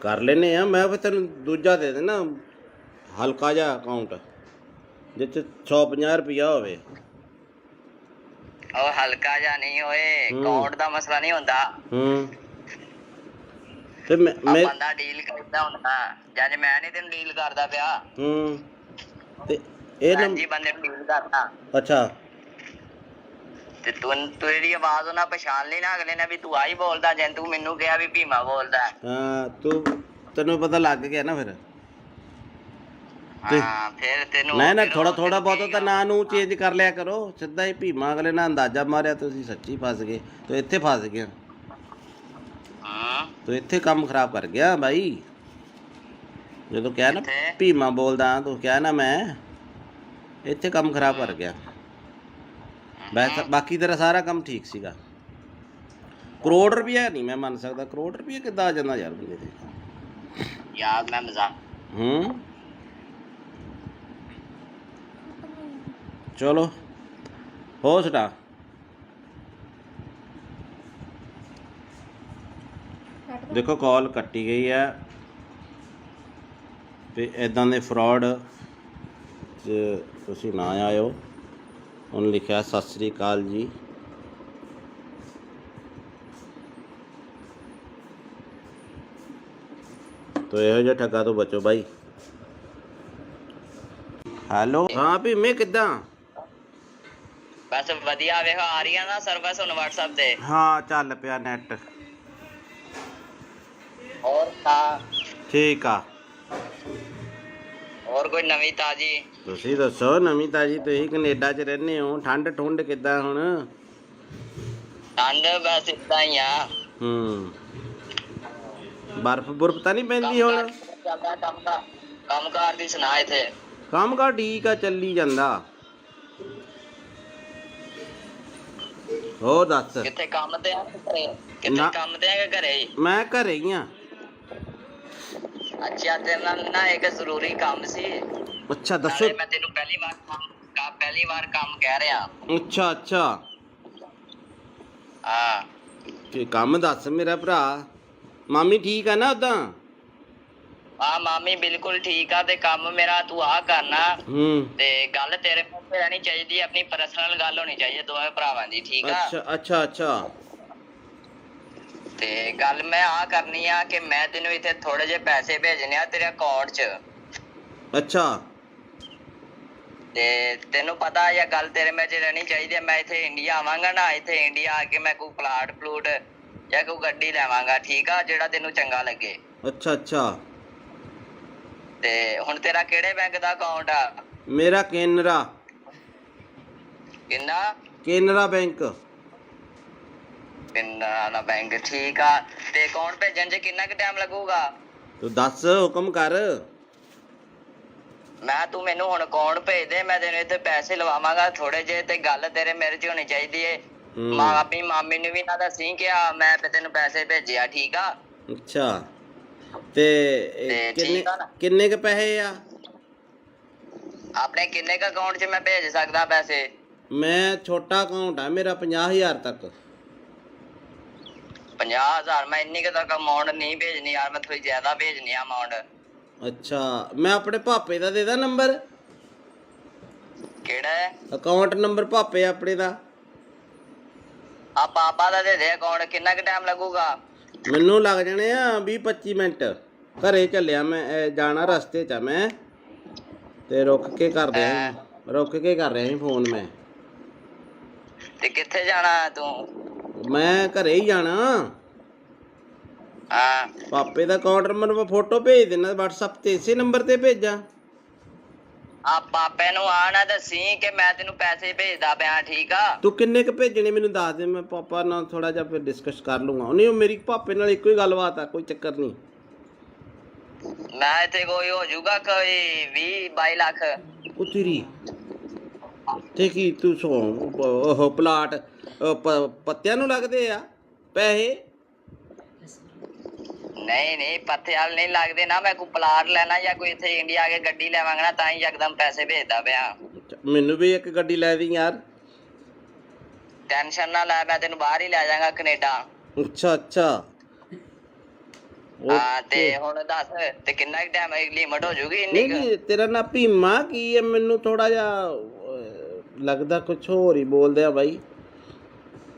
ਕਰ ਲੈਨੇ ਆ। ਮੈਂ ਫਿਰ ਤੈਨੂੰ ਦੂਜਾ ਦੇ ਦੇਣਾ, ਹਲਕਾ ਜਿਹਾ ਅਕਾਊਂਟ ਜਿੱਥੇ 150 ਰੁਪਇਆ ਹੋਵੇ। ਉਹ ਹਲਕਾ ਜਿਹਾ ਨਹੀਂ ਹੋਏ, ਅਕਾਊਂਟ ਦਾ ਮਸਲਾ ਨਹੀਂ ਹੁੰਦਾ। ਤੇ ਬੰਦਾ ਡੀਲ ਕਰਦਾ ਹੁੰਦਾ, ਜਦ ਮੈਂ ਨਹੀਂ ਤੈਨੂੰ ਡੀਲ ਕਰਦਾ ਪਿਆ। ਤੇ ਇਹ ਜੀ ਬੰਦੇ ਨੂੰ ਡੀਲ ਕਰਦਾ। ਅੱਛਾ, ਤੇ ਤੇਰੀ ਆਵਾਜ਼ ਉਹਨਾਂ ਪਛਾਣ ਲਈ ਨਾ ਅਗਲੇ ਨੇ ਵੀ ਤੂੰ ਆਹੀ ਬੋਲਦਾ, ਜੇ ਤੂੰ ਮੈਨੂੰ ਕਿਹਾ ਵੀ ਭੀਮਾ ਬੋਲਦਾ। ਹਾਂ, ਤੈਨੂੰ ਪਤਾ ਲੱਗ ਗਿਆ ਨਾ ਫਿਰ। ਹਾਂ, ਫਿਰ ਤੈਨੂੰ ਨਾ ਥੋੜਾ ਬਹੁਤ ਤਾਂ ਨਾਂ ਨੂੰ ਚੇਂਜ ਕਰ ਲਿਆ ਕਰੋ। ਸਿੱਧਾ ਹੀ ਭੀਮਾ ਅਗਲੇ ਨਾਲ ਅੰਦਾਜ਼ਾ ਮਾਰਿਆ, ਤੁਸੀਂ ਸੱਚੀ ਫਸ ਗਏ। ਤੂੰ ਇੱਥੇ ਫਸ ਗਿਆ, ਤੂੰ ਇੱਥੇ ਕੰਮ ਖਰਾਬ ਕਰ ਗਿਆ ਬਾਈ। ਜਦੋਂ ਕਿਹਾ ਨਾ ਭੀਮਾ ਬੋਲਦਾ, ਤੂੰ ਕਿਹਾ ਨਾ ਮੈਂ, ਇੱਥੇ ਕੰਮ ਖਰਾਬ ਕਰ ਗਿਆ। ਬਾਕੀ ਤੇਰਾ ਸਾਰਾ ਕੰਮ ਠੀਕ ਸੀਗਾ। ਕਰੋੜ ਰੁਪਇਆ ਨਹੀਂ ਮੈਂ ਮੰਨ ਸਕਦਾ। ਕਰੋੜ ਰੁਪਇਆ ਕਿੱਦਾਂ ਆ ਜਾਂਦਾ ਯਾਰ ਬੰਦੇ ਤੇ? ਯਾਰ ਮੈਂ ਮਜ਼ਾਕ। ਚਲੋ ਹੋ ਸਟਾ। ਦੇਖੋ ਕਾਲ ਕੱਟੀ ਗਈ ਹੈ, ਤੇ ਇੱਦਾਂ ਦੇ ਫਰਾਡ 'ਚ ਤੁਸੀਂ ਨਾ ਆਇਓ। ਉਹਨੇ ਲਿਖਿਆ ਸਤਿ ਸ੍ਰੀ ਅਕਾਲ ਜੀ। ਤੋ ਇਹੋ ਜਿਹਾ ਠੱਗਾ ਤੋਂ ਬਚੋ ਬਾਈ। ਹੈਲੋ, ਹਾਂ ਭੀਮੇ ਕਿੱਦਾਂ? ਬਸ ਵਧੀਆ, ਵੇਖ ਆ ਰਹੀ ਆ ਨਾ ਸਰਵਿਸ ਹੁਣ WhatsApp ਤੇ। ਹਾਂ, ਚੱਲ ਪਿਆ ਨੈਟ। ਹੋਰ ਤਾਂ ਠੀਕ ਆ। ਹੋਰ ਕੋਈ ਨਵੀਂ ਤਾਜੀ? ਤੁਸੀਂ ਦੱਸੋ ਨਵੀਂ ਤਾਜੀ। ਤੁਸੀਂ ਕੈਨੇਡਾ 'ਚ ਰਹਿੰਦੇ ਹੋ, ਠੰਡ ਕਿੱਦਾਂ ਹੁਣ? ਠੰਡ ਬਸ ਏਦਾਂ ਹੀ ਆ। ਬਰਫ਼ ਤਾਂ ਨਹੀਂ ਪੈਂਦੀ ਹੁਣ? ਕੰਮ ਕਾਰ ਦੀ ਸੁਣਾ ਇੱਥੇ? ਕੰਮ ਕਾਰ ਠੀਕ ਆ, ਚੱਲੀ ਜਾਂਦਾ। ਹੋਰ ਦੱਸ। ਕਿੱਥੇ ਕੰਮ ਤੇ ਆ ਘਰੇ? ਕਿੱਥੇ ਕੰਮ ਤੇ ਆ ਘਰੇ? ਮੈਂ ਘਰੇ ਹੀ ਆ। ਅੱਛਾ, ਤੇਰੇ ਨਾਲ ਨਾ ਇੱਕ ਜ਼ਰੂਰੀ ਕੰਮ ਸੀ। ਅੱਛਾ ਦੱਸੋ। ਮੈਂ ਤੈਨੂੰ ਪਹਿਲੀ ਵਾਰ ਕੰਮ ਕਹਿ ਰਿਹਾ। ਅੱਛਾ ਹਾਂ, ਤੇ ਕੰਮ ਦੱਸ ਮੇਰਾ ਭਰਾ। ਮਾਮੀ ਠੀਕ ਆ ਨਾ ਉਦਾਂ? ਹਾਂ, ਮਾਮੀ ਬਿਲਕੁਲ ਠੀਕ ਆ। ਤੇ ਕੰਮ ਮੇਰਾ ਤੂੰ ਆ ਕਰਨਾ, ਤੇ ਗੱਲ ਤੇਰੇ ਕੋਲ ਰਹਿਣੀ ਚਾਹੀਦੀ, ਆਪਣੀ ਪਰਸਨਲ ਗੱਲ ਹੋਣੀ ਚਾਹੀਦੀ ਦੋਵੇਂ ਭਰਾਵਾਂ ਦੀ, ਠੀਕ ਆ? ਅੱਛਾ ਤੇ ਗੱਲ ਮੈਂ ਆ ਕਰਨੀ ਆ ਕਿ ਮੈਂ ਤੈਨੂੰ ਇੱਥੇ ਥੋੜੇ ਜਿਹੇ ਪੈਸੇ ਭੇਜਣੇ ਆ ਤੇਰੇ ਅਕਾਊਂਟ 'ਚ। ਅੱਛਾ ਤੇ ਤੈਨੂੰ ਪਤਾ ਇਹ ਗੱਲ ਤੇਰੇ ਮੇਰੇ 'ਚ ਰਹਿਣੀ ਚਾਹੀਦੀ ਹੈ। ਮੈਂ ਇੱਥੇ ਇੰਡੀਆ ਆਵਾਂਗਾ ਨਾ, ਇੱਥੇ ਇੰਡੀਆ ਆ ਕੇ ਮੈਂ ਕੋਈ ਪਲਾਟ ਪਲੂਟ ਜਾਂ ਕੋਈ ਗੱਡੀ ਲੈਵਾਂਗਾ, ਠੀਕ ਆ, ਜਿਹੜਾ ਤੈਨੂੰ ਚੰਗਾ ਲੱਗੇ। ਅੱਛਾ ਅੱਛਾ। ਤੇ ਹੁਣ ਤੇਰਾ ਕਿਹੜੇ ਬੈਂਕ ਦਾ ਅਕਾਊਂਟ ਆ? ਮੇਰਾ ਕੇਨਰਾ। ਕਿੰਨਾ? ਕੇਨਰਾ ਬੈਂਕ। ਕੇਨਰਾ ਬੈਂਕ, ਠੀਕ ਆ। ਤੇ ਅਕਾਊਂਟ ਭੇਜਣ 'ਚ ਕਿੰਨਾ ਕੁ ਟਾਈਮ ਲੱਗੂਗਾ? ਤੂੰ ਦੱਸ, ਹੁਕਮ ਕਰ। ਮੈਂ ਤੂੰ ਮੈਨੂੰ ਹੁਣ ਅਕਾਊਂਟ ਭੇਜ ਦੇ, ਮੈਂ ਤੈਨੂੰ ਇੱਥੇ ਪੈਸੇ ਲਵਾਵਾਂਗਾ ਥੋੜੇ ਜਿਹੇ। ਤੇ ਗੱਲ ਤੇਰੇ ਮੇਰੇ 'ਚ ਹੋਣੀ ਚਾਹੀਦੀ ਏ। ਆਪਣੀ ਮਾਮੀ ਨੂੰ ਵੀ ਨਾ ਦੱਸੀ ਕਿ ਮੈਂ ਤੈਨੂੰ ਪੈਸੇ ਭੇਜਿਆ, ਠੀਕ ਆ? ਅੱਛਾ ਤੇ ਠੀਕ ਆ ਨਾ? ਕਿੰਨੇ ਕ ਪੈਸੇ ਆ? ਆਪਣੇ ਕਿੰਨੇ ਕ ਅਕਾਊਂਟ 'ਚ ਮੈਂ ਭੇਜ ਸਕਦਾ ਪੈਸੇ? ਮੈਂ ਛੋਟਾ ਅਕਾਊਂਟ ਆ ਮੇਰਾ, 50,000 ਤੱਕ। 50,000? ਮੈਂ ਇੰਨੀ ਕੁ ਤੱਕ ਅਮਾਊਂਟ ਨਹੀਂ ਭੇਜਣੀ ਯਾਰ, ਮੈਂ ਥੋੜੀ ਜ਼ਿਆਦਾ ਭੇਜਣੀ ਆ ਅਮਾਊਂਟ। ਅੱਛਾ, ਮੈਂ ਆਪਣੇ ਭਾਪੇ ਦਾ ਦੇ ਦਾਂ ਨੰਬਰ? ਕਿਹੜਾ ਅਕਾਊਂਟ ਨੰਬਰ? ਭਾਪੇ ਆਪਣੇ ਦਾ। ਆ ਪਾਪਾ ਦਾ ਦੇ ਦੇ ਅਕਾਊਂਟ। ਕਿੰਨਾ ਕੁ ਟਾਈਮ ਲੱਗੂਗਾ? ਮੈਨੂੰ ਲੱਗ ਜਾਣੇ ਆ 20-25 ਮਿੰਟ। ਘਰੇ ਚੱਲਿਆ ਮੈਂ, ਜਾਣਾ ਰਸਤੇ 'ਚ ਆ ਮੈਂ, ਤੇ ਰੁਕ ਕੇ ਕਰ ਰਿਹਾ ਸੀ ਫੋਨ ਮੈਂ। ਤੇ ਕਿੱਥੇ ਜਾਣਾ ਤੂੰ? ਮੈਂ ਘਰੇ ਹੀ ਜਾਣਾ। ਹਾਂ, ਪਾਪੇ ਦਾ ਅਕਾਊਂਟ ਨੰਬਰ ਮੈਂ ਫੋਟੋ ਭੇਜ ਦੇਣਾ WhatsApp ਤੇ, ਇਸੇ ਨੰਬਰ ਤੇ ਭੇਜਾਂ? ਆ ਪਾਪੇ ਨੂੰ ਆ ਨਾ ਦੱਸੀ ਕਿ ਮੈਂ ਤੈਨੂੰ ਪੈਸੇ ਭੇਜਦਾ ਪਿਆ, ਠੀਕ ਆ? ਤੂੰ ਕਿੰਨੇ ਕ ਭੇਜਣੇ ਮੈਨੂੰ ਦੱਸ ਦੇ, ਮੈਂ ਪਾਪਾ ਨਾਲ ਥੋੜਾ ਜਿਹਾ ਫਿਰ ਡਿਸਕਸ ਕਰ ਲੂੰਗਾ। ਨਹੀਂ, ਉਹ ਮੇਰੀ ਪਾਪੇ ਨਾਲ ਇੱਕੋ ਹੀ ਗੱਲਬਾਤ ਆ, ਕੋਈ ਚੱਕਰ ਨਹੀਂ। ਮੈਂ ਇੱਥੇ ਕੋਈ ਹੋ ਜਾਊਗਾ ਕੋਈ 20-22 ਲੱਖ। ਉਹ ਤੇਰੀ ਤੇ ਕੀ ਤੂੰ ਉਹ ਪਲਾਟ ਪੱਤਿਆਂ ਨੂੰ ਲੱਗਦੇ ਆ ਪੈਸੇ? ਨਹੀਂ ਪੱਥੇ ਵਾਲ ਨਹੀਂ ਲੱਗਦੇ ਨਾ। ਮੈਂ ਕੋਈ ਪਲਾਟ ਲੈਣਾ ਜਾਂ ਕੋਈ ਇੱਥੇ ਇੰਡੀਆ ਆ ਕੇ ਗੱਡੀ ਲੈਵਾਂਗਾ ਨਾ, ਤਾਂ ਹੀ ਯਕਦਮ ਪੈਸੇ ਭੇਜਦਾ ਪਿਆ। ਮੈਨੂੰ ਵੀ ਇੱਕ ਗੱਡੀ ਲੈ ਦੀ ਯਾਰ। ਟੈਨਸ਼ਨ ਨਾ ਲੈ, ਮੈਂ ਤੈਨੂੰ ਬਾਹਰ ਹੀ ਲੈ ਜਾਵਾਂਗਾ, ਕੈਨੇਡਾ। ਅੱਛਾ ਅੱਛਾ। ਹਾਂ, ਤੇ ਹੁਣ ਦੱਸ ਤੇ ਕਿੰਨਾ ਕੁ ਟਾਈਮ ਲਿਮਟ ਹੋ ਜੂਗੀ ਇੰਨੀ ਕੁ? ਨਹੀਂ, ਤੇਰਾ ਨਾਂ ਭੀਮਾ ਕੀ ਹੈ? ਮੈਨੂੰ ਥੋੜਾ ਜਿਹਾ ਲੱਗਦਾ ਕੁਛ ਹੋਰ ਹੀ ਬੋਲਦੇ ਆ ਬਾਈ।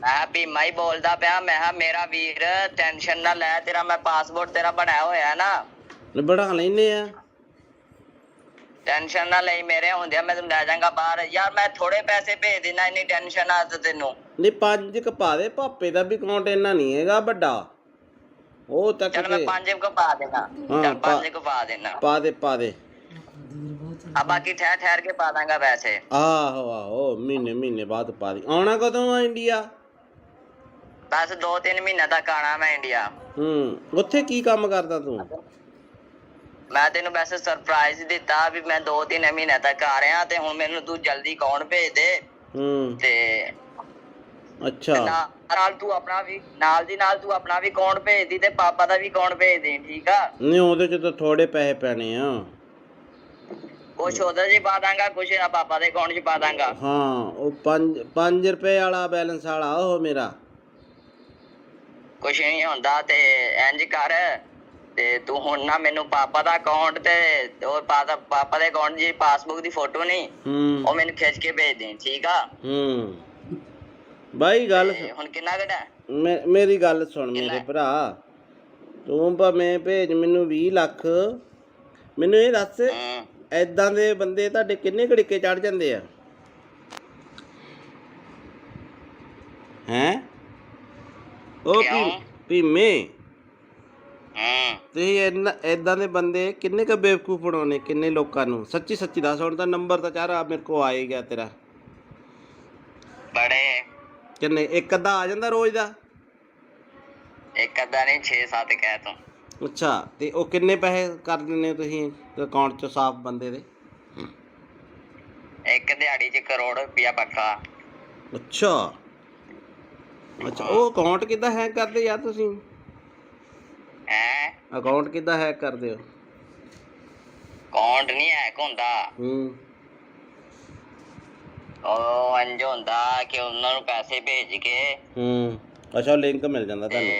ਮੈਂ ਭੀਮਾ ਹੀ ਬੋਲਦਾ ਪਿਆ। ਮੈਂ ਕਿਹਾ ਮੇਰਾ ਵੀਰ ਟੈਨਸ਼ਨ ਨਾ ਲੈ, ਤੇਰਾ ਮੈਂ ਪਾਸਪੋਰਟ ਤੇਰਾ ਬਣਾਇਆ ਹੋਇਆ ਨਾ। ਬਣਾ ਲੈਨੇ ਆ। ਟੈਨਸ਼ਨ ਨਾ ਲਈ, ਮੇਰੇ ਹੁੰਦਿਆਂ ਮੈਂ ਤੈਨੂੰ ਲੈ ਜਾਵਾਂਗਾ ਬਾਹਰ। ਯਾਰ ਮੈਂ ਥੋੜੇ ਪੈਸੇ ਭੇਜ ਦੇਣਾ, ਇੰਨੀ ਟੈਨਸ਼ਨ ਆ ਤੈਨੂੰ? ਨਹੀਂ, 5 ਕ ਪਾ ਦੇ। ਭਾਪੇ ਦਾ ਵੀ ਅਕਾਊਂਟ ਇੰਨਾ ਨਹੀਂ ਹੈਗਾ ਵੱਡਾ, ਉਹ ਤੱਕ। ਚੱਲ ਮੈਂ 5 ਕੁ ਪਾ ਦੇਣਾ। ਚੱਲ 5 ਕੁ ਪਾ ਦੇਣਾ। ਪਾ ਦੇ। ਆ ਬਾਕੀ ਠਹਿਰ ਕੇ ਪਾ ਦਾਂਗਾ ਪੈਸੇ। ਆਹੋ ਮਹੀਨੇ ਬਾਅਦ ਪਾ ਦੀ। ਆਉਣਾ ਕਦੋਂ ਆ ਇੰਡੀਆ? ਬਸ 2-3 ਮਹੀਨੇ ਤੱਕ ਆਣਾ ਮੈਂ ਇੰਡੀਆ। ਉੱਥੇ ਕੀ ਕੰਮ ਕਰਦਾ ਤੂੰ? ਮੈਂ ਤੈਨੂੰ ਵੈਸੇ ਸਰਪ੍ਰਾਈਜ਼ ਦਿੱਤਾ ਵੀ ਮੈਂ 2-3 ਮਹੀਨੇ ਤੱਕ ਆ ਰਿਹਾ, ਤੇ ਹੁਣ ਮੈਨੂੰ ਤੂੰ ਜਲਦੀ ਅਕਾਊਂਟ ਭੇਜ ਦੇ। ਤੇ ਅੱਛਾ, ਨਾਲ ਤੂੰ ਆਪਣਾ ਵੀ ਨਾਲ ਤੂੰ ਆਪਣਾ ਵੀ ਅਕਾਊਂਟ ਭੇਜ ਦੀ, ਤੇ ਪਾਪਾ ਦਾ ਵੀ ਅਕਾਊਂਟ ਭੇਜ ਦੇ, ਠੀਕ ਆ? ਨਹੀਂ, ਉਹਦੇ ਚ ਤਾਂ ਥੋੜੇ ਪੈਸੇ ਪੈਣੇ ਆ। ਕੁਛ ਉਹਦੇ 'ਚ ਪਾ ਦਾਂਗਾ, ਕੁਛ ਪਾਪਾ ਦੇ ਅਕਾਊਂਟ 'ਚ ਪਾ ਦਾਂਗਾ। ਹਾਂ, ਉਹ 5 ਰੁਪਏ ਵਾਲਾ ਬੈਲੈਂਸ ਵਾਲਾ ਉਹ ਮੇਰਾ। ਕੁਛ ਨਹੀਂ ਹੁੰਦਾ। ਤੇ ਇੰਜ ਕਰ, ਤੇ ਤੂੰ ਹੁਣ ਨਾ ਮੈਨੂੰ ਪਾਪਾ ਦਾ ਅਕਾਊਂਟ ਤੇ ਉਹ ਪਾਪਾ ਦੇ ਅਕਾਊਂਟ ਦੀ ਪਾਸਬੁੱਕ ਦੀ ਫੋਟੋ ਨਹੀਂ, ਉਹ ਮੈਨੂੰ ਖਿੱਚ ਕੇ ਭੇਜ ਦੇ, ਠੀਕ ਆ? ਬਾਈ ਗੱਲ ਹੁਣ ਕਿੰਨਾ ਘਟਾ? ਮੇਰੀ ਗੱਲ ਸੁਣ ਮੇਰੇ ਭਰਾ, ਤੂੰ ਭਾਵੇਂ ਭੇਜ ਮੈਨੂੰ 20 ਲੱਖ। ਮੈਨੂੰ ਇਹ ਦੱਸ, ਏਦਾਂ ਦੇ ਬੰਦੇ ਤੁਹਾਡੇ ਕਿੰਨੇ ਘੜੀਕੇ ਚੜ ਜਾਂਦੇ ਆ? ਹੈਂ? ਉਹ ਭੀਮੇ, ਤੁਸੀਂ ਏਦਾਂ ਦੇ ਬੰਦੇ ਕਿੰਨੇ ਕ ਬੇਵਕੂਫ ਬਣਾਉਣੇ, ਕਿੰਨੇ ਲੋਕਾਂ ਨੂੰ? ਸੱਚੀ ਦੱਸ। ਹੁਣ ਤਾਂ ਨੰਬਰ ਤਾਂ ਚਾਰਾ ਮੇਰੇ ਕੋ ਆ ਹੀ ਗਿਆ ਤੇਰਾ। ਬੜੇ ਕਿੰਨੇ? ਇੱਕ ਅੱਧਾ ਆ ਜਾਂਦਾ ਰੋਜ਼ ਦਾ? ਇੱਕ ਅੱਧਾ ਨਹੀਂ, 6-7 ਕਹਿ ਤੂੰ। ਅੱਛਾ, ਤੇ ਉਹ ਕਿੰਨੇ ਪੈਸੇ ਕਰ ਦਿੰਦੇ ਹੋ ਤੁਸੀਂ ਅਕਾਊਂਟ 'ਚ ਸਾਫ਼ ਬੰਦੇ ਦੇ? ਇੱਕ ਦਿਹਾੜੀ 'ਚ ਕਰੋੜ ਰੁਪਇਆ ਪੱਕਾ। ਅੱਛਾ, ਉਹ ਅਕਾਊਂਟ ਕਿੱਦਾਂ ਹੈਕ ਕਰਦੇ ਯਾਰ ਤੁਸੀਂ? ਅਕਾਊਂਟ ਕਿੱਦਾਂ ਹੈਕ ਕਰਦੇ ਹੋ? ਅਕਾਊਂਟ ਨਹੀਂ ਹੈਕ ਹੁੰਦਾ। ਉਹ ਇੰਝ ਹੁੰਦਾ ਕਿ ਉਹਨਾਂ ਨੂੰ ਪੈਸੇ ਭੇਜ ਕੇ ਅੱਛਾ, ਲਿੰਕ ਮਿਲ ਜਾਂਦਾ ਤੁਹਾਨੂੰ?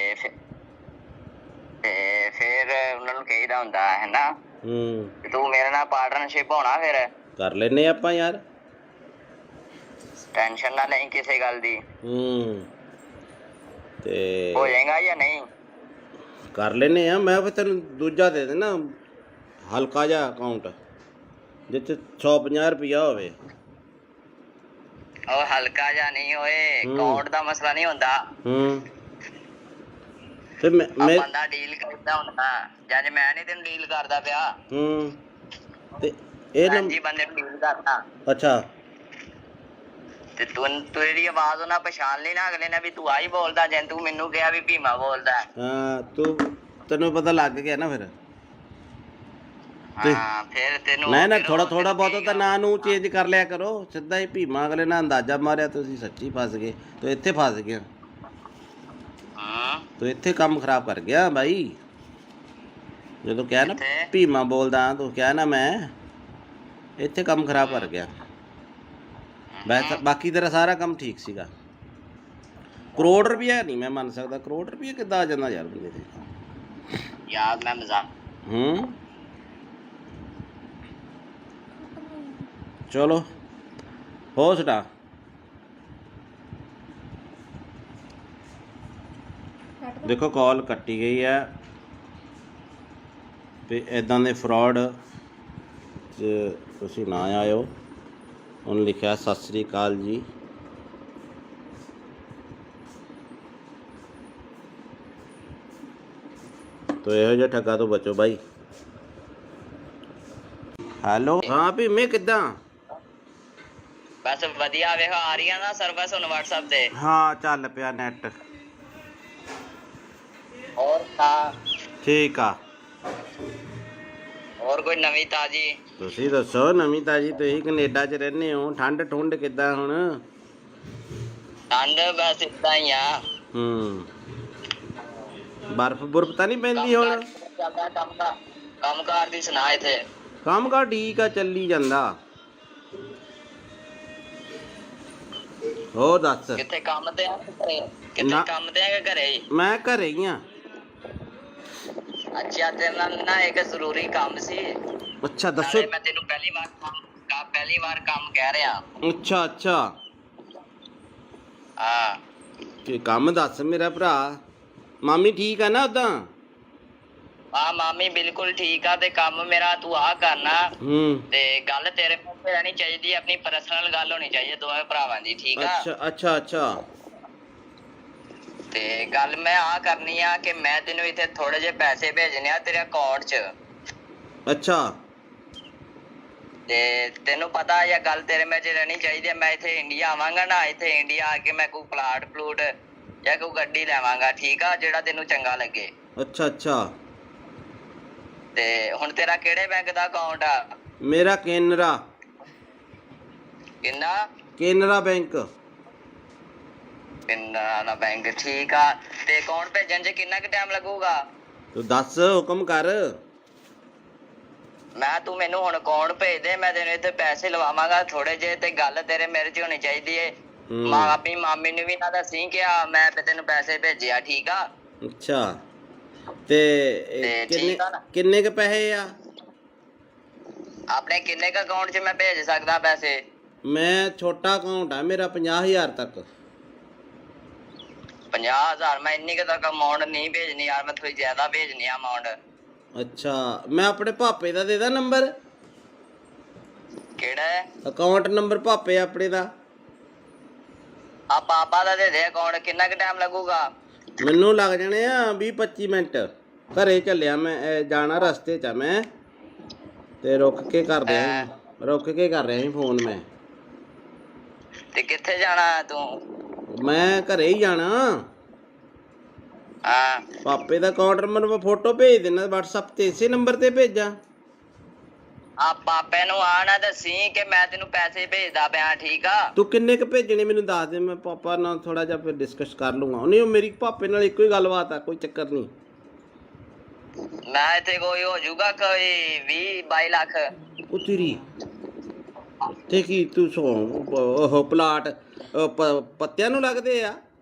ਤੇ ਫਿਰ ਉਹਨਾਂ ਨੂੰ ਕਹੀਦਾ ਹੁੰਦਾ ਹੈ ਨਾ, ਤੂੰ ਮੇਰੇ ਨਾਲ ਪਾਰਟਨਰਸ਼ਿਪ ਹੋਣਾ, ਫਿਰ ਕਰ ਲੈਨੇ ਆਪਾਂ ਯਾਰ। ਟੈਨਸ਼ਨ ਨਾ ਲਈ ਕਿਸੇ ਗੱਲ ਦੀ। ਤੇ ਹੋ ਜਾਏਗਾ ਜਾਂ ਨਹੀਂ? ਕਰ ਲੈਨੇ ਆ। ਮੈਂ ਫਿਰ ਤੈਨੂੰ ਦੂਜਾ ਦੇ ਦੇਣਾ, ਹਲਕਾ ਜਿਹਾ ਅਕਾਊਂਟ ਜਿੱਥੇ 150 ਰੁਪਇਆ ਹੋਵੇ। ਉਹ ਹਲਕਾ ਜਾਂ ਨਹੀਂ ਓਏ, ਅਕਾਊਂਟ ਦਾ ਮਸਲਾ ਨਹੀਂ ਹੁੰਦਾ। ਤੇ ਮੈਂ ਬੰਦਾ ਡੀਲ ਕਰਦਾ ਹੁੰਦਾ, ਜਦ ਮੈਂ ਨਹੀਂ ਤੈਨੂੰ ਡੀਲ ਕਰਦਾ ਪਿਆ। ਤੇ ਇਹ ਜੀ ਬੰਦੇ ਨੂੰ ਡੀਲ ਕਰਦਾ। ਅੱਛਾ। ਤੇ ਤੇਰੀ ਆਵਾਜ਼ ਉਹਨਾਂ ਪਛਾਣ ਲਈ ਨਾ ਅਗਲੇ ਨੇ ਵੀ ਤੂੰ ਆਹੀ ਬੋਲਦਾ, ਜੇ ਤੂੰ ਮੈਨੂੰ ਕਿਹਾ ਵੀ ਭੀਮਾ ਬੋਲਦਾ। ਹਾਂ ਤੈਨੂੰ ਪਤਾ ਲੱਗ ਗਿਆ ਨਾ ਫਿਰ। ਹਾਂ ਫਿਰ ਤੈਨੂੰ ਨਾ ਥੋੜਾ ਬਹੁਤਾ ਤਾਂ ਨਾਂ ਨੂੰ ਚੇਂਜ ਕਰ ਲਿਆ ਕਰੋ। ਸਿੱਧਾ ਹੀ ਭੀਮਾ ਅਗਲੇ ਨਾਲ ਅੰਦਾਜ਼ਾ ਮਾਰਿਆ, ਤੁਸੀਂ ਸੱਚੀ ਫਸ ਗਏ। ਤੂੰ ਇੱਥੇ ਫਸ ਗਿਆ, ਤੂੰ ਇੱਥੇ ਕੰਮ ਖਰਾਬ ਕਰ ਗਿਆ ਬਾਈ। ਜਦੋਂ ਕਿਹਾ ਨਾ ਭੀਮਾ ਬੋਲਦਾ ਤੂੰ ਕਿਹਾ ਨਾ ਮੈਂ, ਇੱਥੇ ਕੰਮ ਖਰਾਬ ਕਰ ਗਿਆ। ਬਾਕੀ ਤੇਰਾ ਸਾਰਾ ਕੰਮ ਠੀਕ ਸੀਗਾ। ਕਰੋੜ ਰੁਪਇਆ ਨਹੀਂ ਮੈਂ ਮੰਨ ਸਕਦਾ। ਕਰੋੜ ਰੁਪਇਆ ਕਿੱਦਾਂ ਆ ਜਾਂਦਾ ਯਾਰ ਬੰਦੇ ਤੇ? ਯਾਰ ਮੈਂ ਮਜ਼ਾਕ। ਚਲੋ ਹੋ ਸੁਣਾ। ਦੇਖੋ ਕਾਲ ਕੱਟੀ ਗਈ ਹੈ ਤੇ ਇੱਦਾਂ ਦੇ ਫਰਾਡ 'ਚ ਤੁਸੀਂ ਨਾ ਆਇਓ। ਉਹਨੇ ਲਿਖਿਆ ਸਤਿ ਸ੍ਰੀ ਅਕਾਲ ਜੀ। ਤੋ ਇਹੋ ਜਿਹੇ ਠੱਗਾ ਤੋਂ ਬਚੋ ਬਾਈ। ਹੈਲੋ। ਹਾਂ ਭੀਮੇ ਕਿੱਦਾਂ? ਬਸ ਵਧੀਆ। ਵੇਖ ਆ ਰਹੀ ਆ ਨਾ ਸਰਵਿਸ ਹੁਣ WhatsApp ਤੇ। ਹਾਂ ਚੱਲ ਪਿਆ ਨੈਟ। ਹੋਰ ਤਾਂ ਠੀਕ ਆ। ਹੋਰ ਕੋਈ ਨਵੀਂ ਤਾਜੀ? ਤੁਸੀਂ ਦੱਸੋ ਨਵੀਂ ਤਾਜੀ। ਤੁਸੀਂ ਕੈਨੇਡਾ 'ਚ ਰਹਿੰਦੇ ਹੋ, ਠੰਡ ਠੁੰਡ ਕਿੱਦਾਂ ਹੁਣ? ਠੰਡ ਬਸ ਏਦਾਂ ਹੀ ਆ। ਬਰਫ਼ ਬੁਰਫ਼ ਤਾਂ ਨਹੀਂ ਪੈਂਦੀ ਹੁਣ? ਕੰਮ ਕਾਰ ਦੀ ਸੁਣਾ। ਇੱਥੇ ਕੰਮ ਕਾਰ ਠੀਕ ਆ, ਚੱਲੀ ਜਾਂਦਾ। ਹੋਰ ਦੱਸ। ਕਿੱਥੇ ਕੰਮ ਤੇ ਆ? ਕਿੱਥੇ ਕੰਮ ਤੇ ਆ ਕਿ ਘਰੇ ਹੀ? ਮੈਂ ਘਰੇ ਹੀ ਆ। ਅੱਛਾ ਤੇਰੇ ਨਾਲ ਨਾ ਇੱਕ ਜ਼ਰੂਰੀ ਕੰਮ ਸੀ। ਅੱਛਾ ਦੱਸੋ। ਮੈਂ ਤੈਨੂੰ ਪਹਿਲੀ ਵਾਰ ਕੰਮ ਕਹਿ ਰਿਹਾ। ਅੱਛਾ ਹਾਂ ਤੇ ਕੰਮ ਦੱਸ ਮੇਰਾ ਭਰਾ। ਮਾਮੀ ਠੀਕ ਆ ਨਾ ਉਦਾਂ? ਹਾਂ ਮਾਮੀ ਬਿਲਕੁਲ ਠੀਕ ਆ। ਤੇ ਕੰਮ ਮੇਰਾ ਤੂੰ ਆ ਕਰਨਾ। ਤੇ ਗੱਲ ਤੇਰੇ ਮੂੰਹ ਤੇ ਰਹਿਣੀ ਚਾਹੀਦੀ, ਆਪਣੀ ਪਰਸਨਲ ਗੱਲ ਹੋਣੀ ਚਾਹੀਦੀ ਦੋਵੇਂ ਭਰਾਵਾਂ ਦੀ। ਠੀਕ ਆ? ਅੱਛਾ ਤੇ ਗੱਲ ਮੈਂ ਆ ਕਰਨੀ ਆ ਕਿ ਮੈਂ ਤੈਨੂੰ ਇੱਥੇ ਥੋੜੇ ਜਿਹੇ ਪੈਸੇ ਭੇਜਣੇ ਆ ਤੇਰੇ ਅਕਾਊਂਟ 'ਚ। ਅੱਛਾ। ਤੇ ਤੈਨੂੰ ਪਤਾ ਇਹ ਗੱਲ ਤੇਰੇ ਮੇਰੇ 'ਚ ਰਹਿਣੀ ਚਾਹੀਦੀ ਹੈ। ਮੈਂ ਇੱਥੇ ਇੰਡੀਆ ਆਵਾਂਗਾ ਨਾ, ਇੱਥੇ ਇੰਡੀਆ ਆ ਕੇ ਮੈਂ ਕੋਈ ਪਲਾਟ ਪਲੂਟ ਜਾਂ ਕੋਈ ਗੱਡੀ ਲੈਵਾਂਗਾ। ਠੀਕ ਆ? ਜਿਹੜਾ ਤੈਨੂੰ ਚੰਗਾ ਲੱਗੇ। ਅੱਛਾ ਤੇ ਹੁਣ ਤੇਰਾ ਕਿਹੜੇ ਬੈਂਕ ਦਾ ਅਕਾਊਂਟ ਆ? ਮੇਰਾ ਕੇਨਰਾ। ਕਿੰਨਾ? ਕੇਨਰਾ ਬੈਂਕ। ਕੇਨਰਾ ਬੈਂਕ। ਠੀਕ ਆ। ਤੇ ਅਕਾਊਂਟ ਭੇਜਣ 'ਚ ਕਿੰਨਾ ਕੁ ਟਾਈਮ ਲੱਗੂਗਾ? ਤੂੰ ਦੱਸ, ਹੁਕਮ ਕਰ। ਤੂੰ ਮੈਨੂੰ ਹੁਣ ਅਕਾਊਂਟ ਭੇਜ ਦੇ, ਮੈਂ ਤੈਨੂੰ ਇੱਥੇ ਪੈਸੇ ਲਵਾਵਾਂਗਾ ਥੋੜੇ ਜਿਹੇ। ਤੇ ਗੱਲ ਤੇਰੇ ਮੇਰੇ 'ਚ ਹੋਣੀ ਚਾਹੀਦੀ ਏ। ਆਪਣੀ ਮਾਮੀ ਨੂੰ ਵੀ ਨਾ ਦੱਸੀ ਕਿ ਮੈਂ ਤੈਨੂੰ ਪੈਸੇ ਭੇਜਿਆ। ਠੀਕ ਆ? ਅੱਛਾ ਤੇ ਕਿੰਨੇ ਕ ਪੈਸੇ ਆ ਆਪਣੇ? ਕਿੰਨੇ ਕ ਅਕਾਊਂਟ 'ਚ ਮੈਂ ਭੇਜ ਸਕਦਾ ਪੈਸੇ? ਮੈਂ ਛੋਟਾ ਅਕਾਊਂਟ ਆ ਮੇਰਾ, 50,000 ਤੱਕ। 50,000? ਮੈਂ ਇੰਨੀ ਕੁ ਤੱਕ ਅਮਾਊਂਟ ਨਹੀਂ ਭੇਜਣੀ ਯਾਰ, ਮੈਂ ਥੋੜੀ ਜ਼ਿਆਦਾ ਭੇਜਣੀ ਆ ਅਮਾਊਂਟ। ਅੱਛਾ ਮੈਂ ਆਪਣੇ ਭਾਪੇ ਦਾ ਦੇ ਦਾਂ ਨੰਬਰ? ਕਿਹੜਾ ਅਕਾਊਂਟ ਨੰਬਰ? ਭਾਪੇ ਆਪਣੇ ਦਾ। ਪਾਪਾ ਦਾ ਦੇ ਅਕਾਊਂਟ। ਕਿੰਨਾ ਕੁ ਟਾਈਮ ਲੱਗੂਗਾ? ਮੈਨੂੰ ਲੱਗ ਜਾਣੇ ਆ 20-25 ਮਿੰਟ। ਘਰੇ ਚੱਲਿਆ ਮੈਂ, ਜਾਣਾ ਰਸਤੇ 'ਚ ਆ ਮੈਂ, ਤੇ ਰੁਕ ਕੇ ਕਰ ਰਿਹਾ ਸੀ ਫੋਨ ਮੈਂ। ਤੇ ਕਿੱਥੇ ਜਾਣਾ ਤੂੰ? ਮੈਂ ਘਰੇ ਹੀ ਜਾਣਾ। ਹਾਂ ਪਾਪੇ ਦਾ ਅਕਾਊਂਟ ਨੰਬਰ ਮੈਂ ਫੋਟੋ ਭੇਜ ਦੇਣਾ WhatsApp ਤੇ। ਇਸੇ ਨੰਬਰ ਤੇ ਭੇਜਾਂ? ਪਾਪੇ ਨੂੰ ਆ ਨਾ ਦੱਸੀ ਕਿ ਮੈਂ ਤੈਨੂੰ ਪੈਸੇ ਭੇਜਦਾ ਪਿਆ। ਠੀਕ ਆ? ਤੂੰ ਕਿੰਨੇ ਕ ਭੇਜਣੇ ਮੈਨੂੰ ਦੱਸ ਦੇ, ਮੈਂ ਪਾਪਾ ਨਾਲ ਥੋੜਾ ਜਿਹਾ ਫਿਰ ਡਿਸਕਸ ਕਰ ਲੂੰਗਾ। ਨਹੀਂ ਉਹ ਮੇਰੀ ਪਾਪੇ ਨਾਲ ਇੱਕੋ ਹੀ ਗੱਲਬਾਤ ਆ, ਕੋਈ ਚੱਕਰ ਨਹੀਂ। ਮੈਂ ਇੱਥੇ ਕੋਈ ਹੋ ਜਾਊਗਾ ਕੋਈ 20-22 ਲੱਖ। ਉਹ ਤੇਰੀ ਤੇ ਕੀ ਤੂੰ ਉਹ ਪਲਾਟ ਪੱਤਿਆਂ ਨੂੰ ਲੱਗਦੇ ਆ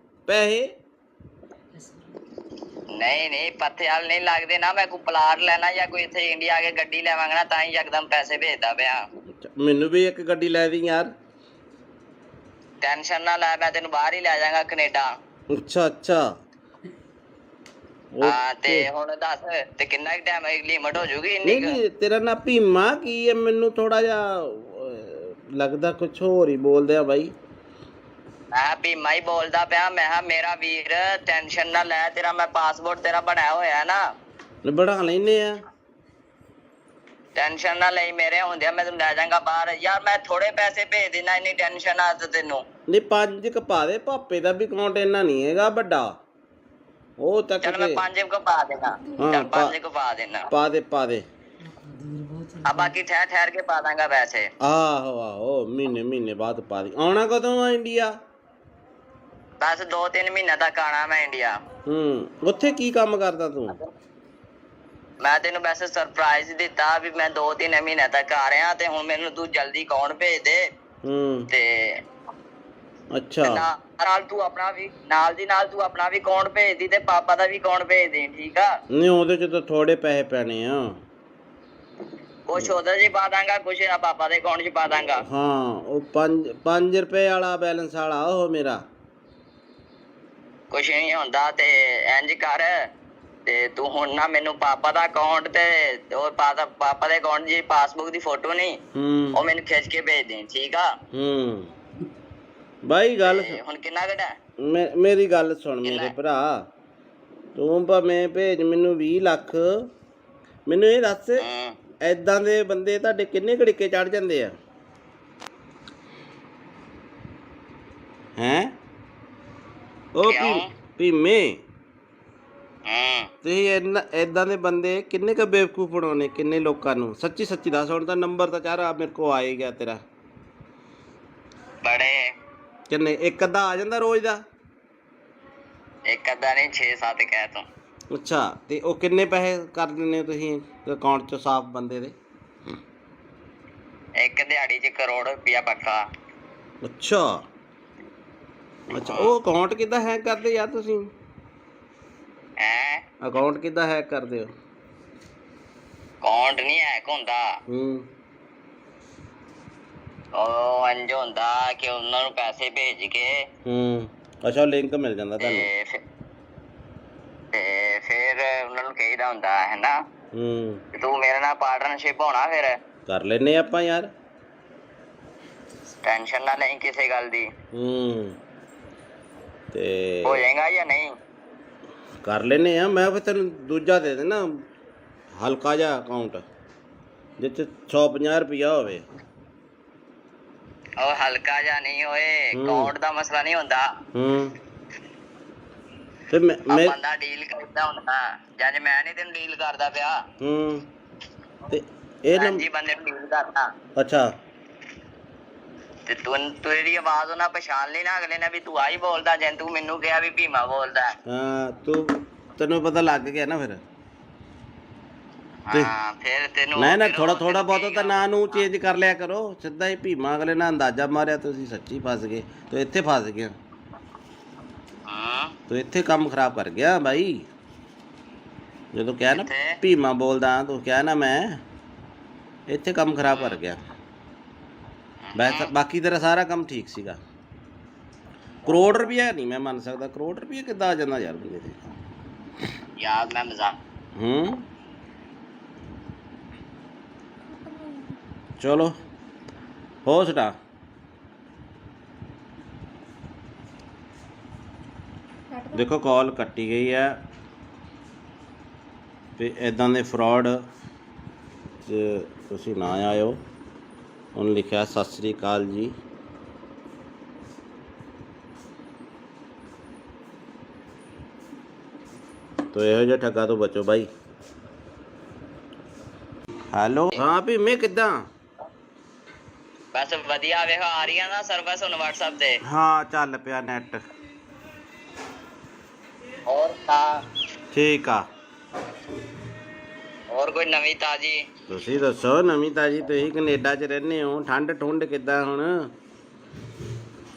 ਪੈਸੇ? ਨਹੀਂ ਪੱਥੇ ਵਾਲ ਨਹੀਂ ਲੱਗਦੇ ਨਾ। ਮੈਂ ਕੋਈ ਪਲਾਟ ਲੈਣਾ ਜਾਂ ਕੋਈ ਇੱਥੇ ਇੰਡੀਆ ਆ ਕੇ ਗੱਡੀ ਲੈਵਾਂਗਾ ਨਾ, ਤਾਂ ਹੀ ਯਕਦਮ ਪੈਸੇ ਭੇਜਦਾ ਪਿਆ। ਮੈਨੂੰ ਵੀ ਇੱਕ ਗੱਡੀ ਲੈ ਦੀ ਯਾਰ। ਟੈਨਸ਼ਨ ਨਾ ਲੈ, ਮੈਂ ਤੈਨੂੰ ਬਾਹਰ ਹੀ ਲੈ ਜਾਵਾਂਗਾ ਕੈਨੇਡਾ। ਅੱਛਾ ਹਾਂ ਤੇ ਓਕੇ। ਹੁਣ ਦੱਸ ਤੇ ਕਿੰਨਾ ਟਾਈਮ ਲਿਮਟ ਹੋ ਜੂਗੀ ਇੰਨੀ ਨਹੀਂ ਕੁ? ਨਹੀਂ, ਤੇਰਾ ਨਾਂ ਭੀਮਾ ਕੀ ਹੈ? ਮੈਨੂੰ ਥੋੜਾ ਜਿਹਾ ਲੱਗਦਾ ਕੁਛ ਹੋਰ ਹੀ ਬੋਲਦੇ ਆ ਬਾਈ। ਮੈਂ ਭੀਮਾ ਹੀ ਬੋਲਦਾ ਪਿਆ। ਮੈਂ ਕਿਹਾ ਮੇਰਾ ਵੀਰ ਟੈਨਸ਼ਨ ਨਾ ਲੈ, ਤੇਰਾ ਮੈਂ ਪਾਸਪੋਰਟ ਤੇਰਾ ਬਣਾਇਆ ਹੋਇਆ ਨਾ, ਬਣਾ ਲੈਨੇ ਆ। ਟੈਨਸ਼ਨ ਨਾ ਲਈ, ਮੇਰੇ ਹੁੰਦਿਆਂ ਮੈਂ ਤੈਨੂੰ ਲੈ ਜਾਵਾਂਗਾ ਬਾਹਰ। ਯਾਰ ਮੈਂ ਥੋੜੇ ਪੈਸੇ ਭੇਜ ਦੇਣਾ, ਇੰਨੀ ਟੈਨਸ਼ਨ ਆ ਤੇ ਤੈਨੂੰ। ਨਹੀਂ 5 ਕ ਪਾ ਦੇ, ਭਾਪੇ ਦਾ ਵੀ ਅਕਾਊਂਟ ਇੰਨਾ ਨਹੀਂ ਹੈਗਾ ਵੱਡਾ, ਉਹ ਤੱਕ ਚੱਲ ਮੈਂ ਤੇ 5 ਕੁ ਪਾ ਦੇਣਾ। ਹਾਂ, ਚੱਲ 5 ਕੁ ਪਾ ਦੇਣਾ। ਪਾ ਦੇ ਪਾ ਦੇ। ਆ ਬਾਕੀ ਠਹਿਰ ਠਹਿਰ ਕੇ ਪਾ ਦਾਂਗਾ ਪੈਸੇ। ਆਹੋ ਆਹੋ, ਮਹੀਨੇ ਮਹੀਨੇ ਬਾਅਦ ਪਾ ਦੀ। ਆਉਣਾ ਕਦੋਂ ਆ ਇੰਡੀਆ? ਬਸ 2-3 ਮਹੀਨੇ ਤੱਕ ਆਣਾ ਮੈਂ ਇੰਡੀਆ। ਉੱਥੇ ਕੀ ਕੰਮ ਕਰਦਾ ਤੂੰ? ਮੈਂ ਤੈਨੂੰ ਵੈਸੇ ਸਰਪ੍ਰਾਈਜ਼ ਦਿੱਤਾ ਵੀ ਮੈਂ 2-3 ਮਹੀਨੇ ਤੱਕ ਆ ਰਿਹਾ, ਤੇ ਹੁਣ ਮੈਨੂੰ ਤੂੰ ਜਲਦੀ ਅਕਾਊਂਟ ਭੇਜ ਦੇ। ਤੇ ਅੱਛਾ। ਨਾਲ ਤੂੰ ਆਪਣਾ ਵੀ ਨਾਲ ਦੀ ਨਾਲ ਤੂੰ ਆਪਣਾ ਵੀ ਅਕਾਊਂਟ ਭੇਜ ਦੀ ਤੇ ਪਾਪਾ ਦਾ ਵੀ ਅਕਾਊਂਟ ਭੇਜ ਦੇ, ਠੀਕ ਆ? ਨਹੀਂ ਉਹਦੇ ਚ ਤਾਂ ਥੋੜੇ ਪੈਸੇ ਪੈਣੇ ਆ। ਕੁਛ ਉਹਦੇ 'ਚ ਪਾ ਦਾਂਗਾ, ਕੁਛ ਪਾਪਾ ਦੇ ਅਕਾਊਂਟ 'ਚ ਪਾ ਦਾਂਗਾ। ਹਾਂ, ਉਹ 5 ਰੁਪਏ ਵਾਲਾ ਬੈਲੈਂਸ ਵਾਲਾ ਉਹ ਮੇਰਾ। ਕੁਛ ਨਹੀਂ ਹੁੰਦਾ ਤੇ ਇੰਜ ਕਰ, ਤੇ ਤੂੰ ਹੁਣ ਨਾ ਮੈਨੂੰ ਪਾਪਾ ਦਾ ਅਕਾਊਂਟ ਤੇ ਉਹ ਪਾਪਾ ਦੇ ਅਕਾਊਂਟ ਦੀ ਪਾਸਬੁੱਕ ਦੀ ਫੋਟੋ ਨਹੀਂ, ਉਹ ਮੈਨੂੰ ਖਿੱਚ ਕੇ ਭੇਜ ਦੇ, ਠੀਕ ਆ? ਬਾਈ ਗੱਲ ਹੁਣ ਕਿੰਨਾ ਘਟਾ? ਮੇਰੀ ਗੱਲ ਸੁਣ ਮੇਰੇ ਭਰਾ, ਤੂੰ ਭਾਵੇਂ ਭੇਜ ਮੈਨੂੰ 20 ਲੱਖ, ਮੈਨੂੰ ਇਹ ਦੱਸ ਏਦਾਂ ਦੇ ਬੰਦੇ ਤੁਹਾਡੇ ਕਿੰਨੇ ਘੜੀਕੇ ਚੜ ਜਾਂਦੇ ਆ? ਹੈਂ ਉਹ ਭੀਮੇ, ਤੁਸੀਂ ਏਦਾਂ ਦੇ ਬੰਦੇ ਕਿੰਨੇ ਕੁ ਬੇਵਕੂਫ ਬਣਾਉਣੇ, ਕਿੰਨੇ ਲੋਕਾਂ ਨੂੰ? ਸੱਚੀ ਸੱਚੀ ਦੱਸ। ਹੁਣ ਤਾਂ ਨੰਬਰ ਤਾਂ ਚਾਰ ਮੇਰੇ ਕੋਲ ਆ ਹੀ ਗਿਆ ਤੇਰਾ। ਬੜੇ ਕਿੰਨੇ? ਇੱਕ ਅੱਧਾ ਆ ਜਾਂਦਾ ਰੋਜ਼ ਦਾ? ਇੱਕ ਅੱਧਾ ਨਹੀਂ, 6-7 ਕਹਿ ਤੂੰ। ਅੱਛਾ, ਤੇ ਉਹ ਕਿੰਨੇ ਪੈਸੇ ਕਰ ਦਿੰਦੇ ਹੋ ਤੁਸੀਂ ਅਕਾਊਂਟ 'ਚ ਸਾਫ਼ ਬੰਦੇ ਦੇ? ਇੱਕ ਦਿਹਾੜੀ 'ਚ ਕਰੋੜ ਰੁਪਇਆ ਪੱਕਾ। ਅੱਛਾ ਅੱਛਾ, ਉਹ ਅਕਾਊਂਟ ਕਿੱਦਾਂ ਹੈਕ ਕਰਦੇ ਯਾਰ ਤੁਸੀਂ? ਹੈਂ? ਅਕਾਊਂਟ ਕਿੱਦਾਂ ਹੈਕ ਕਰਦੇ ਹੋ? ਅਕਾਊਂਟ ਨਹੀਂ ਹੈਕ ਹੁੰਦਾ। ਉਹ ਇੰਝ ਹੁੰਦਾ ਕਿ ਉਹਨਾਂ ਨੂੰ ਪੈਸੇ ਭੇਜ ਕੇ ਅੱਛਾ, ਲਿੰਕ ਮਿਲ ਜਾਂਦਾ ਤੁਹਾਨੂੰ? ਤੇ ਫਿਰ ਉਹਨਾਂ ਨੂੰ ਕਹੀਦਾ ਹੁੰਦਾ ਹੈ ਨਾ, ਤੂੰ ਮੇਰੇ ਨਾਲ ਪਾਰਟਨਰਸ਼ਿਪ ਹੋਣਾ, ਫਿਰ ਕਰ ਲੈਨੇ ਆਪਾਂ ਯਾਰ। ਟੈਨਸ਼ਨ ਨਾ ਲਈ ਕਿਸੇ ਗੱਲ ਦੀ। ਤੇ ਹੋ ਜਾਏਗਾ ਜਾਂ ਨਹੀਂ? ਕਰ ਲੈਨੇ ਆ। ਮੈਂ ਫਿਰ ਤੈਨੂੰ ਦੂਜਾ ਦੇ ਦੇਣਾ, ਹਲਕਾ ਜਿਹਾ ਅਕਾਊਂਟ ਜਿਹ 'ਚ 150 ਰੁਪਇਆ ਹੋਵੇ। ਉਹ ਹਲਕਾ ਜਿਹਾ ਨਹੀਂ ਹੋਏ, ਅਕਾਊਂਟ ਦਾ ਮਸਲਾ ਨਹੀਂ ਹੁੰਦਾ। ਤੇ ਬੰਦਾ ਡੀਲ ਕਰਦਾ ਹੁੰਦਾ, ਜਦ ਮੈਂ ਨਹੀਂ ਤੈਨੂੰ ਡੀਲ ਕਰਦਾ ਪਿਆ। ਤੇ ਇਹ ਜੀ ਬੰਦੇ ਨੂੰ ਡੀਲ ਕਰਦਾ। ਅੱਛਾ, ਤੇ ਤੇਰੀ ਆਵਾਜ਼ ਉਹਨਾਂ ਪਛਾਣ ਲਈ ਨਾ ਅਗਲੇ ਨੇ ਵੀ ਤੂੰ ਆਹੀ ਬੋਲਦਾ, ਜੇ ਤੂੰ ਮੈਨੂੰ ਕਿਹਾ ਵੀ ਭੀਮਾ ਬੋਲਦਾ। ਹਾਂ, ਤੈਨੂੰ ਪਤਾ ਲੱਗ ਗਿਆ ਨਾ ਫਿਰ। ਹਾਂ, ਫਿਰ ਤੈਨੂੰ ਨਾ ਨਾ, ਥੋੜਾ ਬਹੁਤਾ ਤਾਂ ਨਾਂ ਨੂੰ ਚੇਂਜ ਕਰ ਲਿਆ ਕਰੋ। ਸਿੱਧਾ ਹੀ ਭੀਮਾ ਅਗਲੇ ਨਾਲ ਅੰਦਾਜ਼ਾ ਮਾਰਿਆ, ਤੁਸੀਂ ਸੱਚੀ ਫਸ ਗਏ। ਤੂੰ ਇੱਥੇ ਫਸ ਗਿਆ, ਤੂੰ ਇੱਥੇ ਕੰਮ ਖਰਾਬ ਕਰ ਗਿਆ ਬਾਈ। ਜਦੋਂ ਕਿਹਾ ਨਾ ਭੀਮਾ ਬੋਲਦਾ, ਤੂੰ ਕਿਹਾ ਨਾ ਮੈਂ, ਇੱਥੇ ਕੰਮ ਖਰਾਬ ਕਰ ਗਿਆ। ਬਾਕੀ ਤੇਰਾ ਸਾਰਾ ਕੰਮ ਠੀਕ ਸੀਗਾ। ਕਰੋੜ ਰੁਪਇਆ ਨਹੀਂ ਮੈਂ ਮੰਨ ਸਕਦਾ। ਕਰੋੜ ਰੁਪਇਆ ਕਿੱਦਾਂ ਆ ਜਾਂਦਾ ਯਾਰ ਬੰਦੇ ਤੇ? ਯਾਰ ਮੈਂ ਮਜ਼ਾਕ। ਚਲੋ ਹੋ ਸਟਾ। ਦੇਖੋ ਕਾਲ ਕੱਟੀ ਗਈ ਹੈ। ਤੇ ਇੱਦਾਂ ਦੇ ਫਰਾਡ 'ਚ ਤੁਸੀਂ ਨਾ ਆਇਓ। ਉਹਨੇ ਲਿਖਿਆ ਸਤਿ ਸ੍ਰੀ ਅਕਾਲ ਜੀ। ਤੋ ਇਹੋ ਜਿਹੇ ਠੱਗਾਂ ਤੋਂ ਬਚੋ ਬਾਈ। ਹੈਲੋ, ਹਾਂ ਭੀਮੇ ਕਿੱਦਾਂ? ਬਸ ਵਧੀਆ, ਵੇਖ ਆ ਰਹੀ ਆ ਨਾ ਸਰਵਿਸ ਹੁਣ WhatsApp ਤੇ। ਹਾਂ, ਚੱਲ ਪਿਆ ਨੈਟ। ਹੋਰ ਤਾਂ ਠੀਕ ਆ। ਹੋਰ ਕੋਈ ਨਵੀਂ ਤਾਜੀ? ਤੁਸੀਂ ਦੱਸੋ ਨਵੀਂ ਤਾਜੀ। ਤੁਸੀਂ ਕੈਨੇਡਾ 'ਚ ਰਹਿੰਦੇ ਹੋ, ਠੰਡ ਠੁੰਡ ਕਿੱਦਾਂ ਹੁਣ?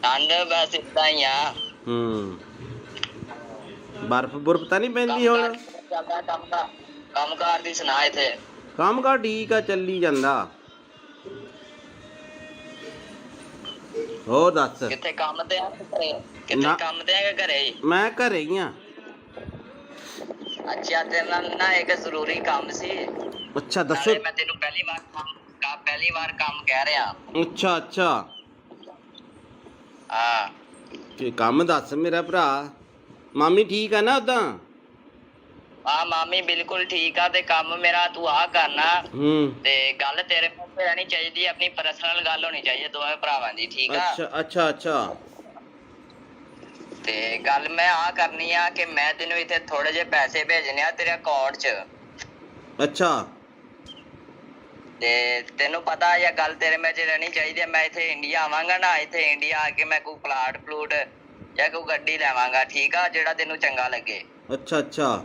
ਠੰਡ ਬਸ ਏਦਾਂ ਹੀ ਆ। ਬਰਫ਼ ਬੁਰਫ਼ ਤਾਂ ਨਹੀਂ ਪੈਂਦੀ ਹੁਣ? ਕੰਮ ਕਾਰ ਦੀ ਸੁਣਾ ਇੱਥੇ। ਕੰਮ ਕਾਰ ਠੀਕ ਆ, ਚੱਲੀ ਜਾਂਦਾ। ਹੋਰ ਦੱਸ। ਕਿੱਥੇ ਕੰਮ ਤੇ ਆ? ਕਿੱਥੇ ਕੰਮ ਤੇ ਆ ਕਿ ਘਰੇ ਹੀ? ਮੈਂ ਘਰੇ ਹੀ ਆ। ਅੱਛਾ ਤੇਰੇ ਨਾਲ ਨਾ ਇੱਕ ਜ਼ਰੂਰੀ ਕੰਮ ਸੀ। ਅੱਛਾ ਦੱਸੋ। ਨਾਲੇ ਮੈਂ ਤੈਨੂੰ ਪਹਿਲੀ ਵਾਰ ਕੰਮ ਕਹਿ ਰਿਹਾ। ਅੱਛਾ ਅੱਛਾ, ਹਾਂ ਤੇ ਕੰਮ ਦੱਸ ਮੇਰਾ ਭਰਾ। ਮਾਮੀ ਠੀਕ ਆ ਨਾ ਉਦਾਂ? ਆ ਮਾਮੀ ਬਿਲਕੁਲ ਠੀਕ ਆ ਤੇ ਕੰਮ ਮੇਰਾ ਤੂੰ ਆ ਕਰਨਾ ਹੂੰ। ਤੇ ਗੱਲ ਤੇਰੇ ਮੂੰਹ ਤੇ ਰਹਿਣੀ ਚਾਹੀਦੀ, ਆਪਣੀ ਪਰਸਨਲ ਗੱਲ ਹੋਣੀ ਚਾਹੀਦੀ ਦੋਵੇਂ ਭਰਾਵਾਂ ਦੀ, ਠੀਕ ਆ? ਅੱਛਾ ਅੱਛਾ ਅੱਛਾ। ਤੇ ਗੱਲ ਮੈਂ ਆ ਕਰਨੀ ਆ ਕਿ ਮੈਂ ਤੈਨੂੰ ਇੱਥੇ ਥੋੜੇ ਜਿਹੇ ਪੈਸੇ ਭੇਜਣੇ ਆ ਤੇਰੇ ਅਕਾਊਂਟ 'ਚ। ਅੱਛਾ ਤੇ ਤੈਨੂੰ ਪਤਾ ਇਹ ਗੱਲ ਤੇਰੇ ਮੇਰੇ 'ਚ ਰਹਿਣੀ ਚਾਹੀਦੀ ਹੈ। ਮੈਂ ਇੱਥੇ ਇੰਡੀਆ ਆਵਾਂਗਾ ਨਾ, ਇੱਥੇ ਇੰਡੀਆ ਆ ਕੇ ਮੈਂ ਕੋਈ ਪਲਾਟ ਜਾਂ ਕੋਈ ਗੱਡੀ ਲੈਵਾਂਗਾ, ਠੀਕ ਆ? ਜਿਹੜਾ ਤੈਨੂੰ ਚੰਗਾ ਲੱਗੇ। ਅੱਛਾ ਅੱਛਾ।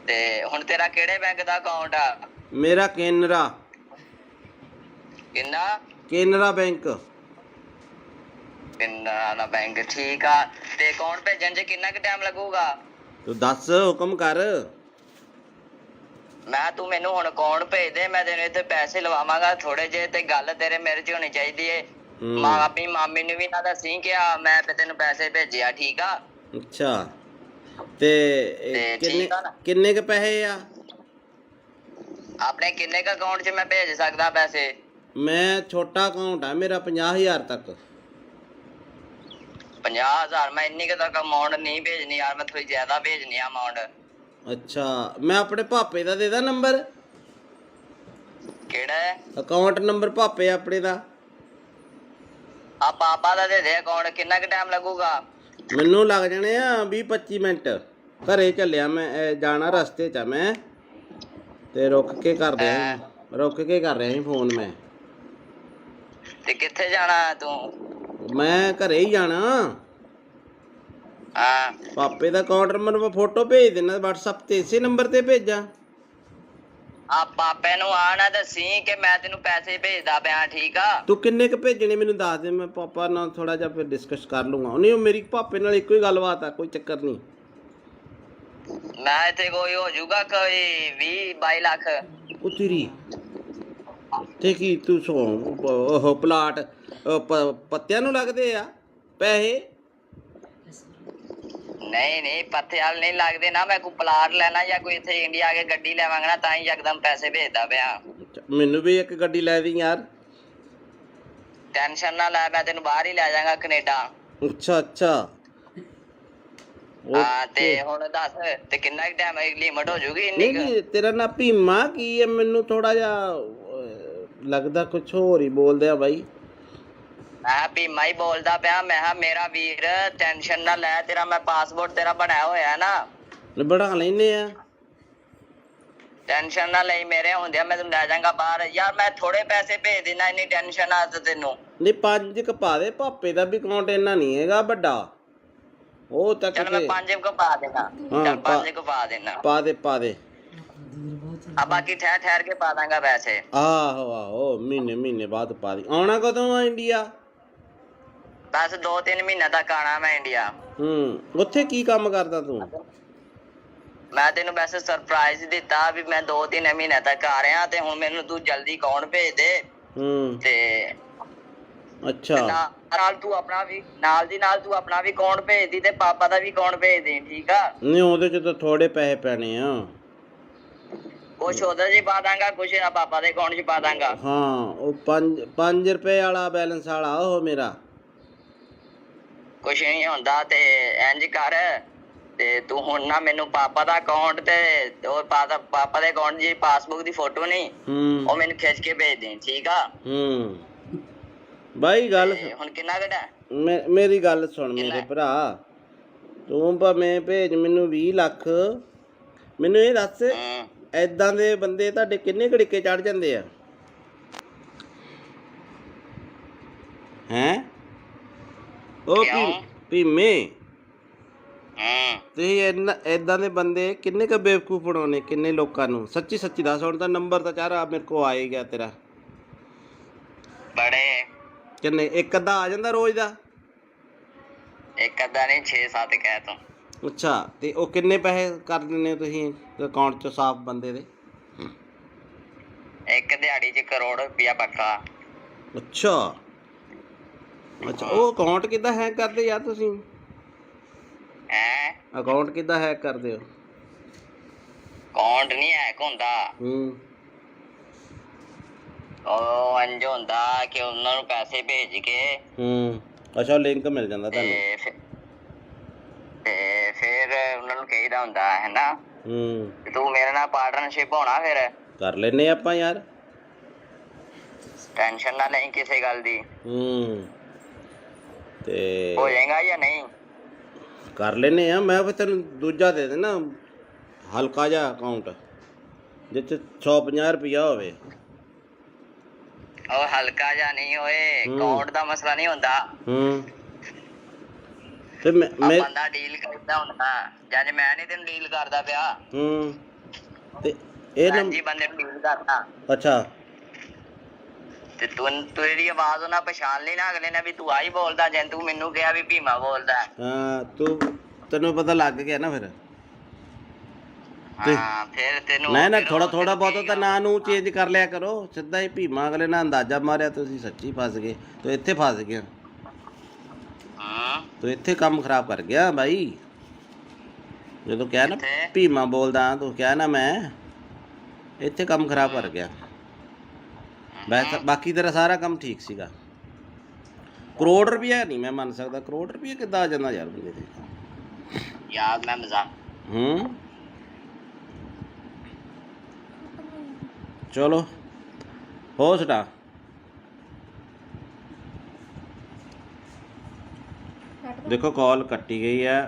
ਤੇ ਹੁਣ ਤੇਰਾ ਕਿਹੜੇ ਬੈਂਕ ਦਾ ਅਕਾਊਂਟ ਆ? ਮੇਰਾ ਕੇਨਰਾ। ਕਿੰਨਾ? ਕੇਨਰਾ ਬੈਂਕ। ਕੇਨਰਾ ਬੈਂਕ, ਠੀਕ ਆ। ਤੇ ਅਕਾਊਂਟ ਭੇਜਣ 'ਚ ਕਿੰਨਾ ਕੁ ਟਾਈਮ ਲੱਗੂਗਾ? ਤੂੰ ਦੱਸ, ਹੁਕਮ ਕਰ। ਤੂੰ ਮੈਨੂੰ ਹੁਣ ਅਕਾਊਂਟ ਭੇਜ ਦੇ, ਮੈਂ ਤੈਨੂੰ ਇੱਥੇ ਪੈਸੇ ਲਵਾਵਾਂਗਾ ਥੋੜੇ ਜਿਹੇ, ਤੇ ਗੱਲ ਤੇਰੇ ਮੇਰੇ 'ਚ ਹੋਣੀ ਚਾਹੀਦੀ ਏ। ਆਪਣੀ ਮਾਮੀ ਨੂੰ ਵੀ ਨਾ ਦੱਸੀ ਕਿ ਮੈਂ ਤੈਨੂੰ ਪੈਸੇ ਭੇਜਿਆ, ਠੀਕ ਆ? ਅੱਛਾ, ਤੇ ਠੀਕ ਆ ਨਾ? ਕਿੰਨੇ ਕ ਪੈਸੇ ਆ? ਆਪਣੇ ਕਿੰਨੇ ਕ ਅਕਾਊਂਟ 'ਚ ਮੈਂ ਭੇਜ ਸਕਦਾ ਪੈਸੇ? ਮੈਂ ਛੋਟਾ ਅਕਾਊਂਟ ਆ ਮੇਰਾ, 50,000 ਤੱਕ। 50,000? ਮੈਂ ਇੰਨੀ ਕੁ ਤੱਕ ਅਮਾਊਂਟ ਨਹੀਂ ਭੇਜਣੀ ਯਾਰ, ਮੈਂ ਥੋੜੀ ਜ਼ਿਆਦਾ ਭੇਜਣੀ ਆ ਅਮਾਊਂਟ। ਅੱਛਾ, ਮੈਂ ਆਪਣੇ ਭਾਪੇ ਦਾ ਦੇ ਦਾਂ ਨੰਬਰ? ਕਿਹੜਾ ਅਕਾਊਂਟ ਨੰਬਰ ਭਾਪੇ ਆਪਣੇ ਦਾ? ਆ ਪਾਪਾ ਦਾ ਦੇ ਦੇ ਅਕਾਊਂਟ। ਕਿੰਨਾ ਕੁ ਟਾਈਮ ਲੱਗੂਗਾ? ਮੈਨੂੰ ਲੱਗ ਜਾਣੇ ਆ 20-25 ਮਿੰਟ। ਘਰੇ ਚੱਲਿਆ ਮੈਂ, ਜਾਣਾ ਰਸਤੇ 'ਚ ਆ ਮੈਂ, ਤੇ ਰੁਕ ਕੇ ਕਰ ਰਿਹਾ ਸੀ ਫੋਨ ਮੈਂ। ਤੇ ਕਿੱਥੇ ਜਾਣਾ ਤੂੰ? ਮੈਂ ਘਰੇ ਹੀ ਜਾਣਾ। ਹਾਂ ਪਾਪੇ ਦਾ ਅਕਾਊਂਟ ਨੰਬਰ ਮੈਂ ਫੋਟੋ ਭੇਜ ਦੇਣਾ WhatsApp ਤੇ, ਇਸੇ ਨੰਬਰ ਤੇ ਭੇਜਾਂ? ਆ ਪਾਪੇ ਨੂੰ ਆ ਨਾ ਦੱਸੀ ਕਿ ਮੈਂ ਤੈਨੂੰ ਪੈਸੇ ਭੇਜਦਾ ਪਿਆ, ਠੀਕ ਆ? ਤੂੰ ਕਿੰਨੇ ਕ ਭੇਜਣੇ ਮੈਨੂੰ ਦੱਸ ਦੇ, ਮੈਂ ਪਾਪਾ ਨਾਲ ਥੋੜਾ ਜਿਹਾ ਫਿਰ ਡਿਸਕਸ ਕਰ ਲੂੰਗਾ। ਨਹੀਂ, ਉਹ ਮੇਰੀ ਪਾਪੇ ਨਾਲ ਇੱਕੋ ਹੀ ਗੱਲਬਾਤ ਆ, ਕੋਈ ਚੱਕਰ ਨਹੀਂ। ਮੈਂ ਇੱਥੇ ਕੋਈ ਹੋ ਜਾਊਗਾ ਕੋਈ 20-22 ਲੱਖ। ਉਹ ਤੇਰੀ ਤੇ ਕੀ ਤੂੰ ਉਹ ਪਲਾਟ ਪੱਤਿਆਂ ਨੂੰ ਲੱਗਦੇ ਆ ਪੈਸੇ? ਨਹੀਂ ਪੱਥੇ ਵਾਲ ਨਹੀਂ ਲੱਗਦੇ ਨਾ। ਮੈਂ ਕੋਈ ਪਲਾਟ ਲੈਣਾ ਜਾਂ ਕੋਈ ਇੱਥੇ ਇੰਡੀਆ ਆ ਕੇ ਗੱਡੀ ਲੈਵਾਂਗਾ ਨਾ, ਤਾਂ ਹੀ ਯਕਦਮ ਪੈਸੇ ਭੇਜਦਾ ਪਿਆ। ਮੈਨੂੰ ਵੀ ਇੱਕ ਗੱਡੀ ਲੈ ਦੀ ਯਾਰ। ਟੈਨਸ਼ਨ ਨਾ ਲੈ, ਮੈਂ ਤੈਨੂੰ ਬਾਹਰ ਹੀ ਲੈ ਜਾਵਾਂਗਾ, ਕੈਨੇਡਾ। ਅੱਛਾ ਅੱਛਾ। ਹਾਂ ਤੇ ਹੁਣ ਦੱਸ, ਤੇ ਕਿੰਨਾ ਟਾਈਮ ਲਿਮਟ ਹੋ ਜੂਗੀ ਇੰਨੀ? ਨਹੀਂ, ਤੇਰਾ ਨਾਂ ਭੀਮਾ ਕੀ ਹੈ? ਮੈਨੂੰ ਥੋੜਾ ਜਿਹਾ ਲੱਗਦਾ ਕੁਛ ਹੋਰ ਹੀ ਬੋਲਦੇ ਆ ਬਾਈ। ਮੈਂ ਭੀਮਾ ਹੀ ਬੋਲਦਾ ਪਿਆ। ਮੈਂ ਕਿਹਾ ਮੇਰਾ ਵੀਰ ਟੈਨਸ਼ਨ ਨਾ ਲੈ, ਤੇਰਾ ਮੈਂ ਪਾਸਪੋਰਟ ਤੇਰਾ ਬਣਾਇਆ ਹੋਇਆ ਨਾ। ਬਣਾ ਲੈਨੇ ਆ। ਟੈਨਸ਼ਨ ਨਾ ਲਈ, ਮੇਰੇ ਹੁੰਦਿਆਂ ਮੈਂ ਤੈਨੂੰ ਲੈ ਜਾਵਾਂਗਾ ਬਾਹਰ। ਯਾਰ ਮੈਂ ਥੋੜੇ ਪੈਸੇ ਭੇਜ ਦੇਣਾ, ਇੰਨੀ ਟੈਨਸ਼ਨ ਆ ਤੈਨੂੰ? ਨਹੀਂ, 5 ਕ ਪਾ ਦੇ। ਭਾਪੇ ਦਾ ਵੀ ਅਕਾਊਂਟ ਇੰਨਾ ਨਹੀਂ ਹੈਗਾ ਵੱਡਾ, ਉਹ ਤੱਕ। ਚਲ ਮੈਂ 5 ਕੁ ਪਾ ਦੇਣਾ। ਚਲ 5 ਕੁ ਪਾ ਦੇਣਾ। ਪਾ ਦੇ। ਆ ਬਾਕੀ ਠਹਿਰ ਕੇ ਪਾ ਦਾਂਗਾ ਪੈਸੇ। ਆਹੋ ਮਹੀਨੇ ਬਾਅਦ ਪਾ ਦੀ। ਆਉਣਾ ਕਦੋਂ ਆ ਇੰਡੀਆ? ਬਸ 2-3 ਮਹੀਨੇ ਤੱਕ ਆਣਾ ਮੈਂ ਇੰਡੀਆ। ਉੱਥੇ ਕੀ ਕੰਮ ਕਰਦਾ ਤੂੰ? ਮੈਂ ਤੈਨੂੰ ਵੈਸੇ ਸਰਪ੍ਰਾਈਜ਼ ਦਿੱਤਾ ਵੀ ਮੈਂ 2-3 ਮਹੀਨੇ ਤੱਕ ਆ ਰਿਹਾ, ਤੇ ਹੁਣ ਮੈਨੂੰ ਤੂੰ ਜਲਦੀ ਅਕਾਊਂਟ ਭੇਜ ਦੇ। ਤੇ ਅੱਛਾ, ਨਾਲ ਤੂੰ ਆਪਣਾ ਵੀ ਨਾਲ ਤੂੰ ਆਪਣਾ ਵੀ ਅਕਾਊਂਟ ਭੇਜ ਦੀ, ਤੇ ਪਾਪਾ ਦਾ ਵੀ ਅਕਾਊਂਟ ਭੇਜ ਦੇ, ਠੀਕ ਆ? ਨਹੀਂ, ਉਹਦੇ ਚ ਤਾਂ ਥੋੜੇ ਪੈਸੇ ਪੈਣੇ ਆ। ਕੁਛ ਉਹਦੇ 'ਚ ਪਾ ਦਾਂਗਾ, ਕੁਛ ਪਾਪਾ ਦੇ ਅਕਾਊਂਟ 'ਚ ਪਾ ਦਾਂਗਾ। ਹਾਂ, ਉਹ 5 ਰੁਪਏ ਵਾਲਾ ਬੈਲੈਂਸ ਵਾਲਾ ਉਹ ਮੇਰਾ। ਕੁਛ ਨਹੀਂ ਹੁੰਦਾ। ਤੇ ਇੰਜ ਕਰ, ਤੇ ਤੂੰ ਹੁਣ ਨਾ ਮੈਨੂੰ ਪਾਪਾ ਦਾ ਅਕਾਊਂਟ ਤੇ ਉਹ ਪਾਪਾ ਦੇ ਅਕਾਊਂਟ ਦੀ ਪਾਸਬੁੱਕ ਦੀ ਫੋਟੋ ਨਹੀਂ, ਉਹ ਮੈਨੂੰ ਖਿੱਚ ਕੇ ਭੇਜ ਦੇ, ਠੀਕ ਆ? ਬਾਈ ਗੱਲ ਹੁਣ ਕਿੰਨਾ ਘਟਾ? ਮੇਰੀ ਗੱਲ ਸੁਣ ਮੇਰੇ ਭਰਾ, ਤੂੰ ਭਾਵੇਂ ਭੇਜ ਮੈਨੂੰ 20 ਲੱਖ। ਮੈਨੂੰ ਇਹ ਦੱਸ, ਏਦਾਂ ਦੇ ਬੰਦੇ ਤੁਹਾਡੇ ਕਿੰਨੇ ਘੜੀਕੇ ਚੜ ਜਾਂਦੇ ਆ? ਹੈਂ? ਉਹ ਭੀਮੇ, ਤੁਸੀਂ ਏਦਾਂ ਦੇ ਬੰਦੇ ਕਿੰਨੇ ਕ ਬੇਵਕੂਫ ਬਣਾਉਣੇ, ਕਿੰਨੇ ਲੋਕਾਂ ਨੂੰ? ਸੱਚੀ ਦੱਸ। ਹੁਣ ਤਾਂ ਨੰਬਰ ਤਾਂ ਚਾਰਾ ਮੇਰੇ ਕੋਲ ਆ ਹੀ ਗਿਆ ਤੇਰਾ। ਬੜੇ ਕਿੰਨੇ? ਇੱਕ ਅੱਧਾ ਆ ਜਾਂਦਾ ਰੋਜ਼ ਦਾ? ਇੱਕ ਅੱਧਾ ਨਹੀਂ, 6-7 ਕਹਿ ਤੂੰ। ਅੱਛਾ, ਤੇ ਉਹ ਕਿੰਨੇ ਪੈਸੇ ਕਰ ਦਿੰਦੇ ਹੋ ਤੁਸੀਂ ਅਕਾਊਂਟ 'ਚ ਸਾਫ਼ ਬੰਦੇ ਦੇ? ਇੱਕ ਦਿਹਾੜੀ 'ਚ ਕਰੋੜ ਰੁਪਇਆ ਪੱਕਾ। ਅੱਛਾ, ਉਹ ਅਕਾਊਂਟ ਕਿੱਦਾਂ ਹੈਕ ਕਰਦੇ ਯਾਰ ਤੁਸੀਂ? ਹੈਂ? ਅਕਾਊਂਟ ਕਿੱਦਾਂ ਹੈਕ ਕਰਦੇ ਹੋ? ਅਕਾਊਂਟ ਨਹੀਂ ਹੈਕ ਹੁੰਦਾ। ਉਹ ਇੰਝ ਹੁੰਦਾ ਕਿ ਉਹਨਾਂ ਨੂੰ ਪੈਸੇ ਭੇਜ ਕੇ ਅੱਛਾ ਲਿੰਕ ਮਿਲ ਜਾਂਦਾ ਤੁਹਾਨੂੰ ਤੇ ਫਿਰ ਉਹਨਾਂ ਨੂੰ ਕਹੀਦਾ ਹੁੰਦਾ ਹੈ ਨਾ ਤੂੰ ਮੇਰੇ ਨਾਲ ਪਾਰਟਨਰਸ਼ਿਪ ਹੋਣਾ ਫਿਰ ਕਰ ਲੈਨੇ ਆਪਾਂ ਯਾਰ ਟੈਨਸ਼ਨ ਨਾ ਲਈ ਕਿਸੇ ਗੱਲ ਦੀ ਤੇ ਹੋ ਜਾਏਗਾ ਜਾਂ ਨਹੀਂ ਕਰ ਲੈਨੇ ਆ ਮੈਂ ਫਿਰ ਤੈਨੂੰ ਦੂਜਾ ਦੇ ਦੇਣਾ ਹਲਕਾ ਜਿਹਾ ਅਕਾਊਂਟ ਜਿੱਥੇ 150 ਰੁਪਇਆ ਹੋਵੇ ਉਹ ਹਲਕਾ ਜਿਹਾ ਨਹੀਂ ਹੋਏ ਅਕਾਊਂਟ ਦਾ ਮਸਲਾ ਨਹੀਂ ਹੁੰਦਾ ਤੇ ਮੈਂ ਬੰਦਾ ਡੀਲ ਕਰਦਾ ਹੁੰਦਾ ਜਦ ਮੈਂ ਨਹੀਂ ਤੈਨੂੰ ਡੀਲ ਕਰਦਾ ਪਿਆ ਤੇ ਇਹ ਜੀ ਬੰਦੇ ਨੂੰ ਡੀਲ ਕਰਦਾ ਅੱਛਾ ਤੇ ਤੂੰ ਇਹਦੀ ਆਵਾਜ਼ ਉਹਨਾਂ ਪਛਾਣ ਲਈ ਨਾ ਅਗਲੇ ਨੇ ਵੀ ਤੂੰ ਆਹੀ ਬੋਲਦਾ ਜੇ ਤੂੰ ਮੈਨੂੰ ਕਿਹਾ ਵੀ ਭੀਮਾ ਬੋਲਦਾ ਹਾਂ ਤੈਨੂੰ ਪਤਾ ਲੱਗ ਗਿਆ ਨਾ ਫਿਰ ਹਾਂ ਫਿਰ ਤੈਨੂੰ ਨਾ ਥੋੜਾ ਬਹੁਤ ਤਾਂ ਨਾਂ ਨੂੰ ਚੇਂਜ ਕਰ ਲਿਆ ਕਰੋ ਸਿੱਧਾ ਹੀ ਭੀਮਾ ਅਗਲੇ ਨਾਲ ਅੰਦਾਜ਼ਾ ਮਾਰਿਆ ਤੁਸੀਂ ਸੱਚੀ ਫਸ ਗਏ ਤੂੰ ਇੱਥੇ ਫਸ ਗਿਆ ਤੂੰ ਇੱਥੇ ਕੰਮ ਖਰਾਬ ਕਰ ਗਿਆ ਬਾਈ ਜਦੋਂ ਕਿਹਾ ਨਾ ਭੀਮਾ ਬੋਲਦਾ ਤੂੰ ਕਿਹਾ ਨਾ ਮੈਂ ਇੱਥੇ ਕੰਮ ਖਰਾਬ ਕਰ ਗਿਆ ਬਾਕੀ ਤੇਰਾ ਸਾਰਾ ਕੰਮ ਠੀਕ ਸੀਗਾ ਕਰੋੜ ਰੁਪਇਆ ਨਹੀਂ ਮੈਂ ਮੰਨ ਸਕਦਾ ਕਰੋੜ ਰੁਪਇਆ ਕਿੱਦਾਂ ਆ ਜਾਂਦਾ ਯਾਰ ਬੰਦੇ ਤੇ ਯਾਰ ਮੈਂ ਮਜ਼ਾਕ ਚਲੋ ਹੋ ਸਟਾ ਦੇਖੋ ਕਾਲ ਕੱਟੀ ਗਈ ਹੈ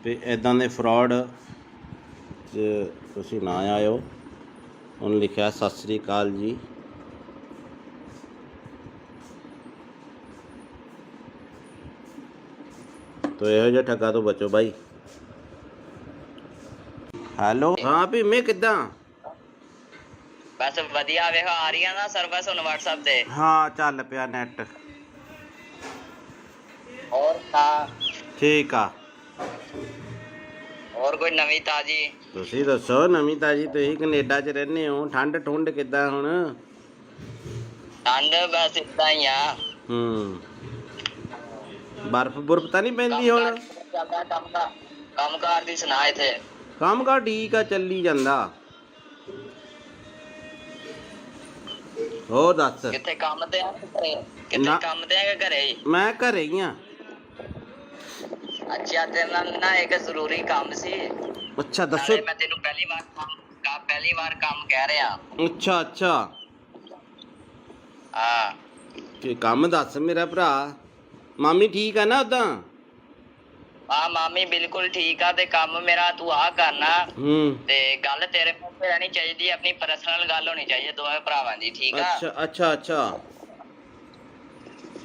ਤੇ ਇਦਾਂ ਦੇ ਫਰਾਡ 'ਚ ਤੁਸੀਂ ਨਾ ਆਇਓ ਉਹਨੇ ਲਿਖਿਆ ਸਤਿ ਸ੍ਰੀ ਅਕਾਲ ਜੀ ਤੋ ਇਹੋ ਜਿਹਾ ਠੱਗਾ ਤੋਂ ਬਚੋ ਬਾਈ ਹੈਲੋ ਹਾਂ ਭੀਮੇ ਕਿੱਦਾਂ ਬਸ ਵਧੀਆ ਵੇਖ ਆ ਰਹੀਆਂ ਨਾ ਸਰਵਿਸ ਹੁਣ WhatsApp ਤੇ ਹਾਂ ਚੱਲ ਪਿਆ ਨੈਟ ਹੋਰ ਤਾਂ ਠੀਕ ਆ ਹੋਰ ਕੋਈ ਨਵੀਂ ਤਾਜੀ ਤੁਸੀਂ ਦੱਸੋ ਨਵੀਂ ਤਾਜੀ ਤੁਸੀਂ ਕੈਨੇਡਾ 'ਚ ਰਹਿੰਦੇ ਹੋ ਠੰਡ ਕਿੱਦਾਂ ਹੁਣ ਠੰਡ ਬਸ ਇਦਾਂ ਹੀ ਆ ਬਰਫ਼ ਤਾਂ ਨਹੀਂ ਪੈਂਦੀ ਹੁਣ ਕੰਮਕਾਰ ਦੀ ਸੁਣਾ ਇੱਥੇ ਕੰਮਕਾਰ ਠੀਕ ਆ ਚੱਲੀ ਜਾਂਦਾ ਹੋਰ ਦੱਸ ਕਿੱਥੇ ਕੰਮ ਤੇ ਆ ਕਿੱਥੇ ਕੰਮ ਤੇ ਆ ਕਿ ਘਰੇ ਹੀ ਮੈਂ ਘਰੇ ਹੀ ਆ ਅੱਛਾ ਤੇਰੇ ਨਾਲ ਨਾ ਇੱਕ ਜ਼ਰੂਰੀ ਕੰਮ ਸੀ ਅੱਛਾ ਦੱਸੋ ਮੈਂ ਤੈਨੂੰ ਪਹਿਲੀ ਵਾਰ ਕੰਮ ਕਹਿ ਰਿਹਾ ਅੱਛਾ ਹਾਂ ਕੀ ਕੰਮ ਦੱਸ ਮੇਰਾ ਭਰਾ ਮਾਮੀ ਠੀਕ ਆ ਨਾ ਉਦਾਂ ਹਾਂ ਮਾਮੀ ਬਿਲਕੁਲ ਠੀਕ ਆ ਤੇ ਕੰਮ ਮੇਰਾ ਤੂੰ ਆ ਕਰਨਾ ਤੇ ਗੱਲ ਤੇਰੇ ਮੂੰਹ ਤੇ ਰਹਿਣੀ ਚਾਹੀਦੀ ਆਪਣੀ ਪਰਸਨਲ ਗੱਲ ਹੋਣੀ ਚਾਹੀਦੀ ਦੋਵੇਂ ਭਰਾਵਾਂ ਦੀ ਠੀਕ ਆ ਅੱਛਾ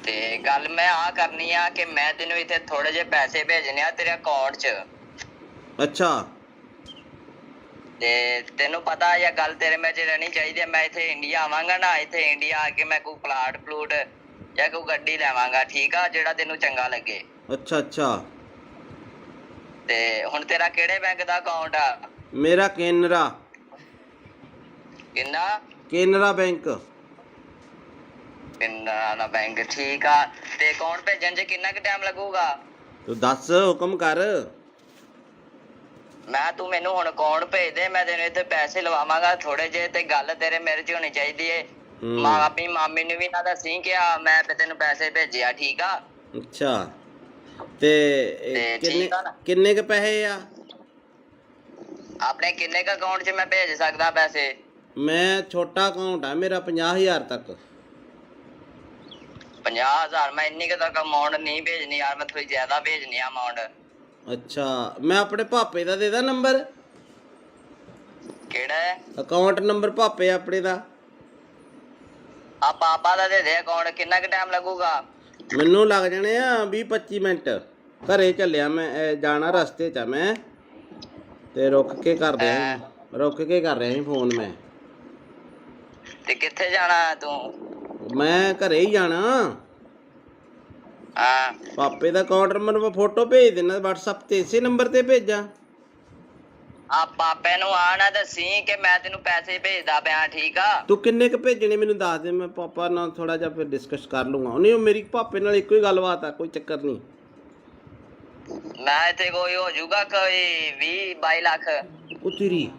ਤੇ ਗੱਲ ਮੈਂ ਆ ਕਰਨੀ ਆ ਕਿ ਮੈਂ ਤੈਨੂੰ ਇੱਥੇ ਥੋੜੇ ਜਿਹੇ ਪੈਸੇ ਭੇਜਣੇ ਆ ਤੇਰੇ ਅਕਾਊਂਟ 'ਚ ਅੱਛਾ ਤੇ ਤੈਨੂੰ ਪਤਾ ਇਹ ਗੱਲ ਤੇਰੇ ਵਿੱਚ ਰਹਿਣੀ ਚਾਹੀਦੀ ਮੈਂ ਇੱਥੇ ਇੰਡੀਆ ਆਵਾਂਗਾ ਨਾ ਇੱਥੇ ਇੰਡੀਆ ਆ ਕੇ ਮੈਂ ਕੋਈ ਪਲਾਟ ਜਾਂ ਕੋਈ ਗੱਡੀ ਲੈਵਾਂਗਾ ਠੀਕ ਆ ਜਿਹੜਾ ਤੈਨੂੰ ਚੰਗਾ ਲੱਗੇ ਅੱਛਾ ਤੇ ਹੁਣ ਤੇਰਾ ਕਿਹੜੇ ਬੈਂਕ ਦਾ ਅਕਾਊਂਟ ਆ ਮੇਰਾ ਕੇਨਰਾ ਬੈਂਕ ਕੇਨਰਾ ਬੈਂਕ ਠੀਕ ਆ ਤੇ ਅਕਾਊਂਟ ਭੇਜਣ 'ਚ ਕਿੰਨਾ ਕੁ ਟਾਈਮ ਲੱਗੂਗਾ ਤੂੰ ਦੱਸ ਹੁਕਮ ਕਰ ਤੂੰ ਮੈਨੂੰ ਹੁਣ ਅਕਾਊਂਟ ਭੇਜ ਦੇ ਮੈਂ ਤੈਨੂੰ ਇੱਥੇ ਪੈਸੇ ਲਵਾਵਾਂਗਾ ਥੋੜੇ ਜਿਹੇ ਤੇ ਗੱਲ ਤੇਰੇ ਮੇਰੇ 'ਚ ਹੋਣੀ ਚਾਹੀਦੀ ਏ ਆਪਣੀ ਮਾਮੀ ਨੂੰ ਵੀ ਨਾ ਦੱਸੀ ਕਿ ਮੈਂ ਤੈਨੂੰ ਪੈਸੇ ਭੇਜਿਆ ਠੀਕ ਆ ਅੱਛਾ ਤੇ ਕਿੰਨੇ ਕ ਪੈਸੇ ਆ ਆਪਣੇ ਕਿੰਨੇ ਕ ਅਕਾਊਂਟ 'ਚ ਮੈਂ ਭੇਜ ਸਕਦਾ ਪੈਸੇ ਮੈਂ ਛੋਟਾ ਅਕਾਊਂਟ ਆ ਮੇਰਾ 50,000 ਤੱਕ 50,000 ਮੈਂ ਇੰਨੀ ਕੁ ਤੱਕ ਅਮਾਊਂਟ ਨਹੀਂ ਭੇਜਣੀ ਯਾਰ ਮੈਂ ਥੋੜੀ ਜ਼ਿਆਦਾ ਭੇਜਣੀ ਆ ਅਮਾਊਂਟ ਅੱਛਾ ਮੈਂ ਆਪਣੇ ਪਾਪੇ ਦਾ ਦੇ ਦਾਂ ਨੰਬਰ ਕਿਹੜਾ ਅਕਾਊਂਟ ਨੰਬਰ ਪਾਪੇ ਆਪਣੇ ਦਾ ਆ ਪਾਪਾ ਦਾ ਦੇ ਦੇ ਅਕਾਊਂਟ ਕਿੰਨਾ ਕੁ ਟਾਈਮ ਲੱਗੂਗਾ ਮੈਨੂੰ ਲੱਗ ਜਾਣੇ ਆ 20-25 ਮਿੰਟ ਘਰੇ ਚੱਲਿਆ ਮੈਂ ਜਾਣਾ ਰਸਤੇ 'ਚ ਮੈਂ ਤੇ ਰੁਕ ਕੇ ਕਰ ਰਿਹਾ ਸੀ ਫੋਨ ਮੈਂ ਤੇ ਕਿੱਥੇ ਜਾਣਾ ਤੂੰ ਮੈਂ ਘਰੇ ਹੀ ਜਾਣਾ ਹਾਂ ਪਾਪੇ ਦਾ ਅਕਾਊਂਟ ਨੰਬਰ ਮੈਂ ਫੋਟੋ ਭੇਜ ਦੇਣਾ WhatsApp ਤੇ ਇਸੇ ਨੰਬਰ ਤੇ ਭੇਜਾਂ ਆ ਪਾਪੇ ਨੂੰ ਆਣਾ ਦੱਸੀ ਕਿ ਮੈਂ ਤੈਨੂੰ ਪੈਸੇ ਭੇਜਦਾ ਪਿਆ ਠੀਕ ਆ ਤੂੰ ਕਿੰਨੇ ਕ ਭੇਜਣੇ ਮੈਨੂੰ ਦੱਸ ਦੇ ਮੈਂ ਪਾਪਾ ਨਾਲ ਥੋੜਾ ਜਿਹਾ ਫਿਰ ਡਿਸਕਸ ਕਰ ਲੂੰਗਾ ਨਹੀਂ ਉਹ ਮੇਰੀ ਪਾਪੇ ਨਾਲ ਇੱਕੋ ਹੀ ਗੱਲਬਾਤ ਆ ਕੋਈ ਚੱਕਰ ਨਹੀਂ ਮੈਂ ਇੱਥੇ ਕੋਈ ਹੋ ਜਾਊਗਾ ਕੋਈ 20-22 ਲੱਖ। ਉਹ ਤੇਰੀ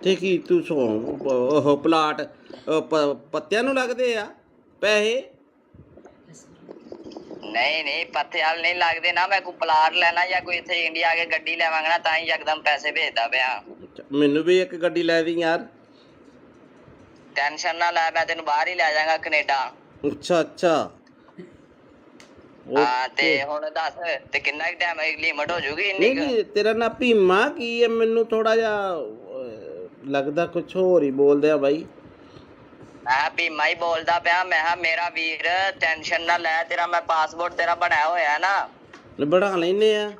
ਤੇ ਕੀ ਤੂੰ ਉਹ ਪਲਾਟ ਪੱਤਿਆਂ ਨੂੰ ਲੱਗਦੇ ਆ ਪੈਸੇ? ਨਹੀਂ ਪੱਥੇ ਵਾਲ ਨਹੀਂ ਲੱਗਦੇ ਨਾ। ਮੈਂ ਕੋਈ ਪਲਾਟ ਲੈਣਾ ਜਾਂ ਕੋਈ ਇੱਥੇ ਇੰਡੀਆ ਆ ਕੇ ਗੱਡੀ ਲੈਵਾਂਗਾ ਨਾ ਤਾਂ ਹੀ ਯਕਦਮ ਪੈਸੇ ਭੇਜਦਾ ਪਿਆ। ਮੈਨੂੰ ਵੀ ਇੱਕ ਗੱਡੀ ਲੈ ਦੀ ਯਾਰ। ਟੈਨਸ਼ਨ ਨਾ ਲੈ, ਮੈਂ ਤੈਨੂੰ ਬਾਹਰ ਹੀ ਲੈ ਜਾਵਾਂਗਾ ਕੈਨੇਡਾ। ਅੱਛਾ ਹਾਂ ਤੇ ਹੁਣ ਦੱਸ ਤੇ ਕਿੰਨਾ ਟਾਈਮ ਲਿਮਟ ਹੋ ਜੂਗੀ ਇੰਨੀ? ਨਹੀਂ ਤੇਰਾ ਨਾਂ ਭੀਮਾ ਕੀ ਹੈ? ਮੈਨੂੰ ਥੋੜਾ ਜਿਹਾ ਲੱਗਦਾ ਕੁਛ ਹੋਰ ਹੀ ਬੋਲਦੇ ਆ ਬਾਈ। ਮੈਂ ਭੀਮਾ ਹੀ ਬੋਲਦਾ ਪਿਆ। ਮੈਂ ਕਿਹਾ ਮੇਰਾ ਵੀਰ ਟੈਨਸ਼ਨ ਨਾ ਲੈ, ਤੇਰਾ ਮੈਂ ਪਾਸਪੋਰਟ ਤੇਰਾ ਬਣਾਇਆ ਹੋਇਆ ਨਾ। ਬਣਾ ਲੈਨੇ ਆ।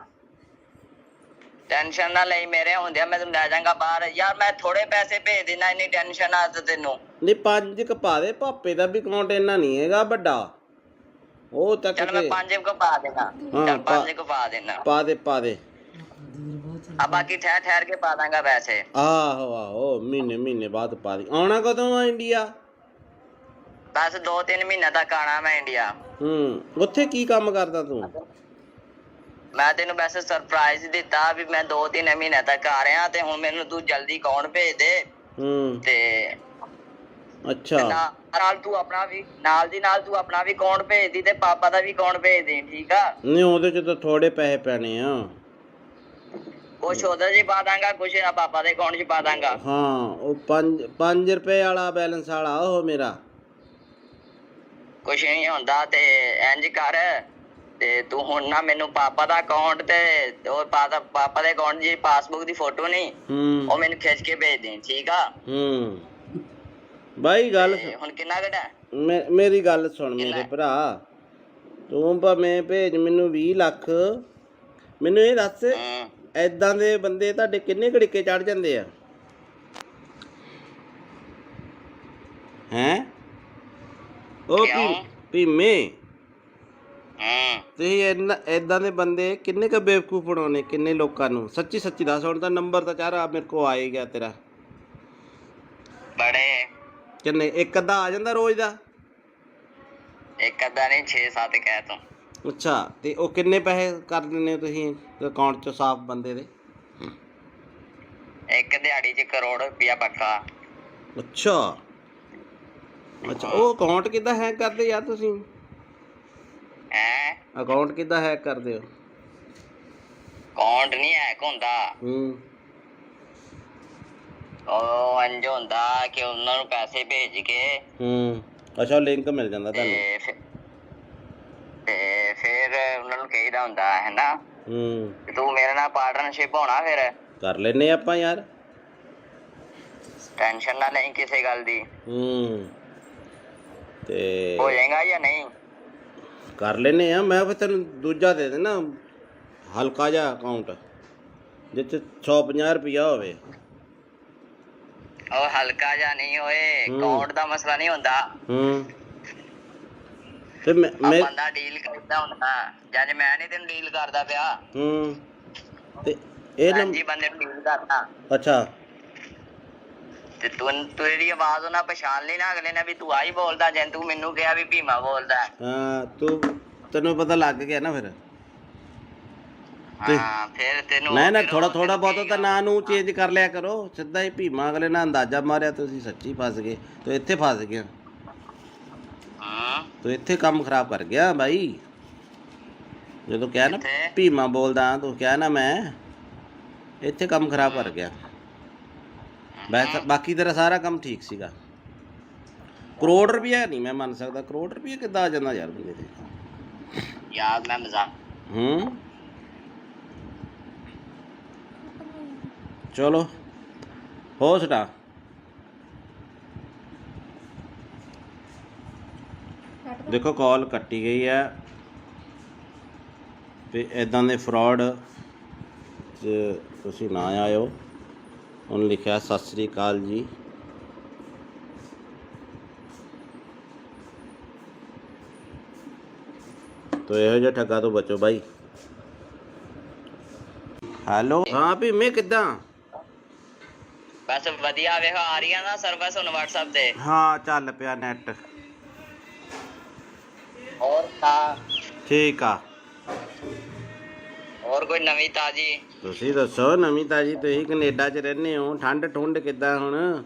ਟੈਨਸ਼ਨ ਨਾ ਲਈ, ਮੇਰੇ ਹੁੰਦਿਆਂ ਮੈਂ ਤੈਨੂੰ ਲੈ ਜਾਵਾਂਗਾ ਬਾਹਰ। ਯਾਰ ਮੈਂ ਥੋੜੇ ਪੈਸੇ ਭੇਜ ਦੇਣਾ, ਇੰਨੀ ਟੈਨਸ਼ਨ ਆ ਤੈਨੂੰ। ਨਹੀਂ 5 ਕ ਪਾ ਦੇ, ਭਾਪੇ ਦਾ ਵੀ ਅਕਾਊਂਟ ਇੰਨਾ ਨਹੀਂ ਹੈਗਾ ਵੱਡਾ। ਉਹ ਤੱਕ ਚੱਲ ਮੈਂ 5 ਕੁ ਪਾ ਦੇਣਾ। ਚੱਲ 5 ਕੁ ਪਾ ਦੇਣਾ। ਪਾ ਦੇ ਆ ਬਾਕੀ ਠਹਿਰ ਕੇ ਪਾ ਦਾਂਗਾ ਪੈਸੇ। ਆਹੋ ਮਹੀਨੇ ਬਾਅਦ ਪਾ ਦੀ। ਆਉਣਾ ਕਦੋਂ ਆ ਇੰਡੀਆ? ਬਸ 2-3 ਮਹੀਨੇ ਤੱਕ ਆਣਾ ਮੈਂ ਇੰਡੀਆ। ਉੱਥੇ ਕੀ ਕੰਮ ਕਰਦਾ ਤੂੰ? ਮੈਂ ਤੈਨੂੰ ਵੈਸੇ ਸਰਪ੍ਰਾਈਜ਼ ਦਿੱਤਾ ਵੀ ਮੈਂ 2-3 ਮਹੀਨੇ ਤੱਕ ਆ ਰਿਹਾ ਤੇ ਹੁਣ ਮੈਨੂੰ ਤੂੰ ਜਲਦੀ ਅਕਾਊਂਟ ਭੇਜ ਦੇ। ਤੇ ਅੱਛਾ ਨਾਲ ਤੂੰ ਆਪਣਾ ਵੀ ਨਾਲ ਦੀ ਨਾਲ ਤੂੰ ਆਪਣਾ ਵੀ ਅਕਾਊਂਟ ਭੇਜ ਦੀ ਤੇ ਪਾਪਾ ਦਾ ਵੀ ਅਕਾਊਂਟ ਭੇਜ ਦੇ, ਠੀਕ ਆ? ਨਹੀਂ ਉਹਦੇ ਚ ਤਾਂ ਥੋੜੇ ਪੈਸੇ ਪੈਣੇ ਆ। ਕੁਛ ਉਹਦੇ 'ਚ ਪਾ ਦਾਂਗਾ, ਕੁਛ ਪਾਪਾ ਦੇ ਅਕਾਊਂਟ 'ਚ ਪਾ ਦਾਂਗਾ। ਹਾਂ ਉਹ 5 ਰੁਪਏ ਵਾਲਾ ਬੈਲੈਂਸ ਵਾਲਾ ਉਹ ਮੇਰਾ। ਕੁਛ ਨਹੀਂ ਹੁੰਦਾ ਤੇ ਇੰਜ ਕਰ ਤੇ ਤੂੰ ਹੁਣ ਨਾ ਮੈਨੂੰ ਪਾਪਾ ਦਾ ਅਕਾਊਂਟ ਤੇ ਉਹ ਪਾਪਾ ਦੇ ਅਕਾਊਂਟ ਦੀ ਪਾਸਬੁੱਕ ਦੀ ਫੋਟੋ ਨਹੀਂ ਉਹ ਮੈਨੂੰ ਖਿੱਚ ਕੇ ਭੇਜ ਦੇ, ਠੀਕ ਆ? ਬਾਈ ਗੱਲ ਹੁਣ ਕਿੰਨਾ ਘਟਾ? ਮੇਰੀ ਗੱਲ ਸੁਣ ਮੇਰੇ ਭਰਾ, ਤੂੰ ਭਾਵੇਂ ਭੇਜ ਮੈਨੂੰ 20 ਲੱਖ। ਮੈਨੂੰ ਇਹ ਦੱਸ ਏਦਾਂ ਦੇ ਬੰਦੇ ਤੁਹਾਡੇ ਕਿੰਨੇ ਘੜੀਕੇ ਚੜ ਜਾਂਦੇ ਆ? ਹੈਂ ਉਹ ਭੀਮੇ ਤੁਸੀਂ ਏਦਾਂ ਦੇ ਬੰਦੇ ਕਿੰਨੇ ਕੁ ਬੇਵਕੂਫ ਬਣਾਉਣੇ ਕਿੰਨੇ ਲੋਕਾਂ ਨੂੰ? ਸੱਚੀ ਦੱਸ। ਹੁਣ ਤਾਂ ਨੰਬਰ ਤਾਂ ਚਾਰਾ ਮੇਰੇ ਕੋਲ ਆ ਹੀ ਗਿਆ ਤੇਰਾ। ਬੜੇ ਕਿੰਨੇ? ਇੱਕ ਅੱਧਾ ਆ ਜਾਂਦਾ ਰੋਜ਼ ਦਾ? ਇੱਕ ਅੱਧਾ ਨਹੀਂ 6-7 ਕਹਿ ਤੂੰ। ਅੱਛਾ ਤੇ ਉਹ ਕਿੰਨੇ ਪੈਸੇ ਕਰ ਦਿੰਦੇ ਹੋ ਤੁਸੀਂ ਅਕਾਊਂਟ 'ਚ ਸਾਫ਼ ਬੰਦੇ ਦੇ? ਇੱਕ ਦਿਹਾੜੀ 'ਚ ਕਰੋੜ ਰੁਪਇਆ ਪੱਕਾ। ਅੱਛਾ ਉਹ ਅਕਾਊਂਟ ਕਿੱਦਾਂ ਹੈਕ ਕਰਦੇ ਯਾਰ ਤੁਸੀਂ? ਅਕਾਊਂਟ ਕਿੱਦਾਂ ਹੈਕ ਕਰਦੇ ਹੋ? ਅਕਾਊਂਟ ਨਹੀਂ ਹੈਕ ਹੁੰਦਾ। ਉਹ ਇੰਝ ਹੁੰਦਾ ਕਿ ਉਹਨਾਂ ਨੂੰ ਪੈਸੇ ਭੇਜ ਕੇ ਅੱਛਾ ਲਿੰਕ ਮਿਲ ਜਾਂਦਾ ਤੁਹਾਨੂੰ ਤੇ ਫਿਰ ਉਹਨਾਂ ਨੂੰ ਕਹੀਦਾ ਹੁੰਦਾ ਹੈ ਨਾ ਤੂੰ ਮੇਰੇ ਨਾਲ ਪਾਰਟਨਰਸ਼ਿਪ ਹੋਣਾ। ਫਿਰ ਕਰ ਲੈਨੇ ਆਪਾਂ ਯਾਰ, ਟੈਨਸ਼ਨ ਨਾ ਲਈ ਕਿਸੇ ਗੱਲ ਦੀ। ਤੇ ਹੋ ਜਾਏਗਾ ਜਾਂ ਨਹੀਂ? ਕਰ ਲੈਨੇ ਆ। ਮੈਂ ਫਿਰ ਤੈਨੂੰ ਦੂਜਾ ਦੇ ਦੇਣਾ ਹਲਕਾ ਜਿਹਾ ਅਕਾਊਂਟ ਜਿਸ 'ਚ 150 ਰੁਪਇਆ ਹੋਵੇ। ਉਹ ਹਲਕਾ ਜਿਹਾ ਨਹੀਂ ਹੋਏ, ਅਕਾਊਂਟ ਦਾ ਮਸਲਾ ਨਹੀਂ ਹੁੰਦਾ। ਤੇ ਬੰਦਾ ਡੀਲ ਕਰਦਾ ਹੁੰਦਾ ਜਦ ਮੈਂ ਨਹੀਂ ਤੈਨੂੰ ਡੀਲ ਕਰਦਾ ਪਿਆ। ਤੇ ਇਹ ਜੀ ਬੰਦੇ ਨੂੰ ਡੀਲ ਕਰਦਾ। ਅੱਛਾ ਤੇ ਤੇਰੀ ਆਵਾਜ਼ ਉਹਨਾਂ ਪਛਾਣ ਲਈ ਨਾ ਅਗਲੇ ਨੇ ਵੀ ਤੂੰ ਆਹੀ ਬੋਲਦਾ ਜੇ ਤੂੰ ਮੈਨੂੰ ਕਿਹਾ ਵੀ ਭੀਮਾ ਬੋਲਦਾ। ਹਾਂ ਤੈਨੂੰ ਪਤਾ ਲੱਗ ਗਿਆ ਨਾ ਫਿਰ। ਹਾਂ ਫਿਰ ਤੈਨੂੰ ਨਾ ਥੋੜਾ ਬਹੁਤ ਤਾਂ ਨਾਂ ਨੂੰ ਚੇਂਜ ਕਰ ਲਿਆ ਕਰੋ। ਸਿੱਧਾ ਹੀ ਭੀਮਾ ਅਗਲੇ ਨਾਲ ਅੰਦਾਜ਼ਾ ਮਾਰਿਆ ਤੁਸੀਂ ਸੱਚੀ ਫਸ ਗਏ। ਤੂੰ ਇੱਥੇ ਫਸ ਗਿਆ। ਤੂੰ ਇੱਥੇ ਕੰਮ ਖਰਾਬ ਕਰ ਗਿਆ ਬਾਈ। ਜਦੋਂ ਕਿਹਾ ਨਾ ਭੀਮਾ ਬੋਲਦਾ ਤੂੰ ਕਿਹਾ ਨਾ ਮੈਂ ਇੱਥੇ ਕੰਮ ਖਰਾਬ ਕਰ ਗਿਆ। ਬਾਕੀ ਤੇਰਾ ਸਾਰਾ ਕੰਮ ਠੀਕ ਸੀਗਾ। ਕਰੋੜ ਰੁਪਇਆ ਨਹੀਂ ਮੈਂ ਮੰਨ ਸਕਦਾ। ਕਰੋੜ ਰੁਪਇਆ ਕਿੱਦਾਂ ਆ ਜਾਂਦਾ ਯਾਰ ਬੰਦੇ ਤੇ? ਯਾਰ ਮੈਂ ਮਜ਼ਾਕ ਚਲੋ ਹੋ ਸਟਾ ਦੇਖੋ ਕਾਲ ਕੱਟੀ ਗਈ ਹੈ ਤੇ ਇੱਦਾਂ ਦੇ ਫਰਾਡ 'ਚ ਤੁਸੀਂ ਨਾ ਆਇਓ। ਉਹਨੇ ਲਿਖਿਆ ਸਤਿ ਸ੍ਰੀ ਅਕਾਲ ਜੀ। ਤੋ ਇਹੋ ਜਿਹਾ ਠੱਗਾ ਤੋਂ ਬਚੋ ਬਾਈ। ਹੈਲੋ ਹਾਂ ਭੀਮੇ ਕਿੱਦਾਂ? ਬਸ ਵਧੀਆ ਵੇਖੋ ਆ ਰਹੀ ਆ ਨਾ ਸਰਵਿਸ ਹੁਣ WhatsApp ਤੇ। ਹਾਂ ਚੱਲ ਪਿਆ ਨੈਟ। ਹੋਰ ਤਾਂ ਠੀਕ ਆ। ਹੋਰ ਕੋਈ ਨਵੀਂ ਤਾਜੀ? ਤੁਸੀਂ ਦੱਸੋ ਨਵੀਂ ਤਾਜੀ। ਤੁਸੀਂ ਕੈਨੇਡਾ 'ਚ ਰਹਿੰਦੇ ਹੋ, ਠੰਡ ਠੁੰਡ ਕਿੱਦਾਂ ਹੁਣ?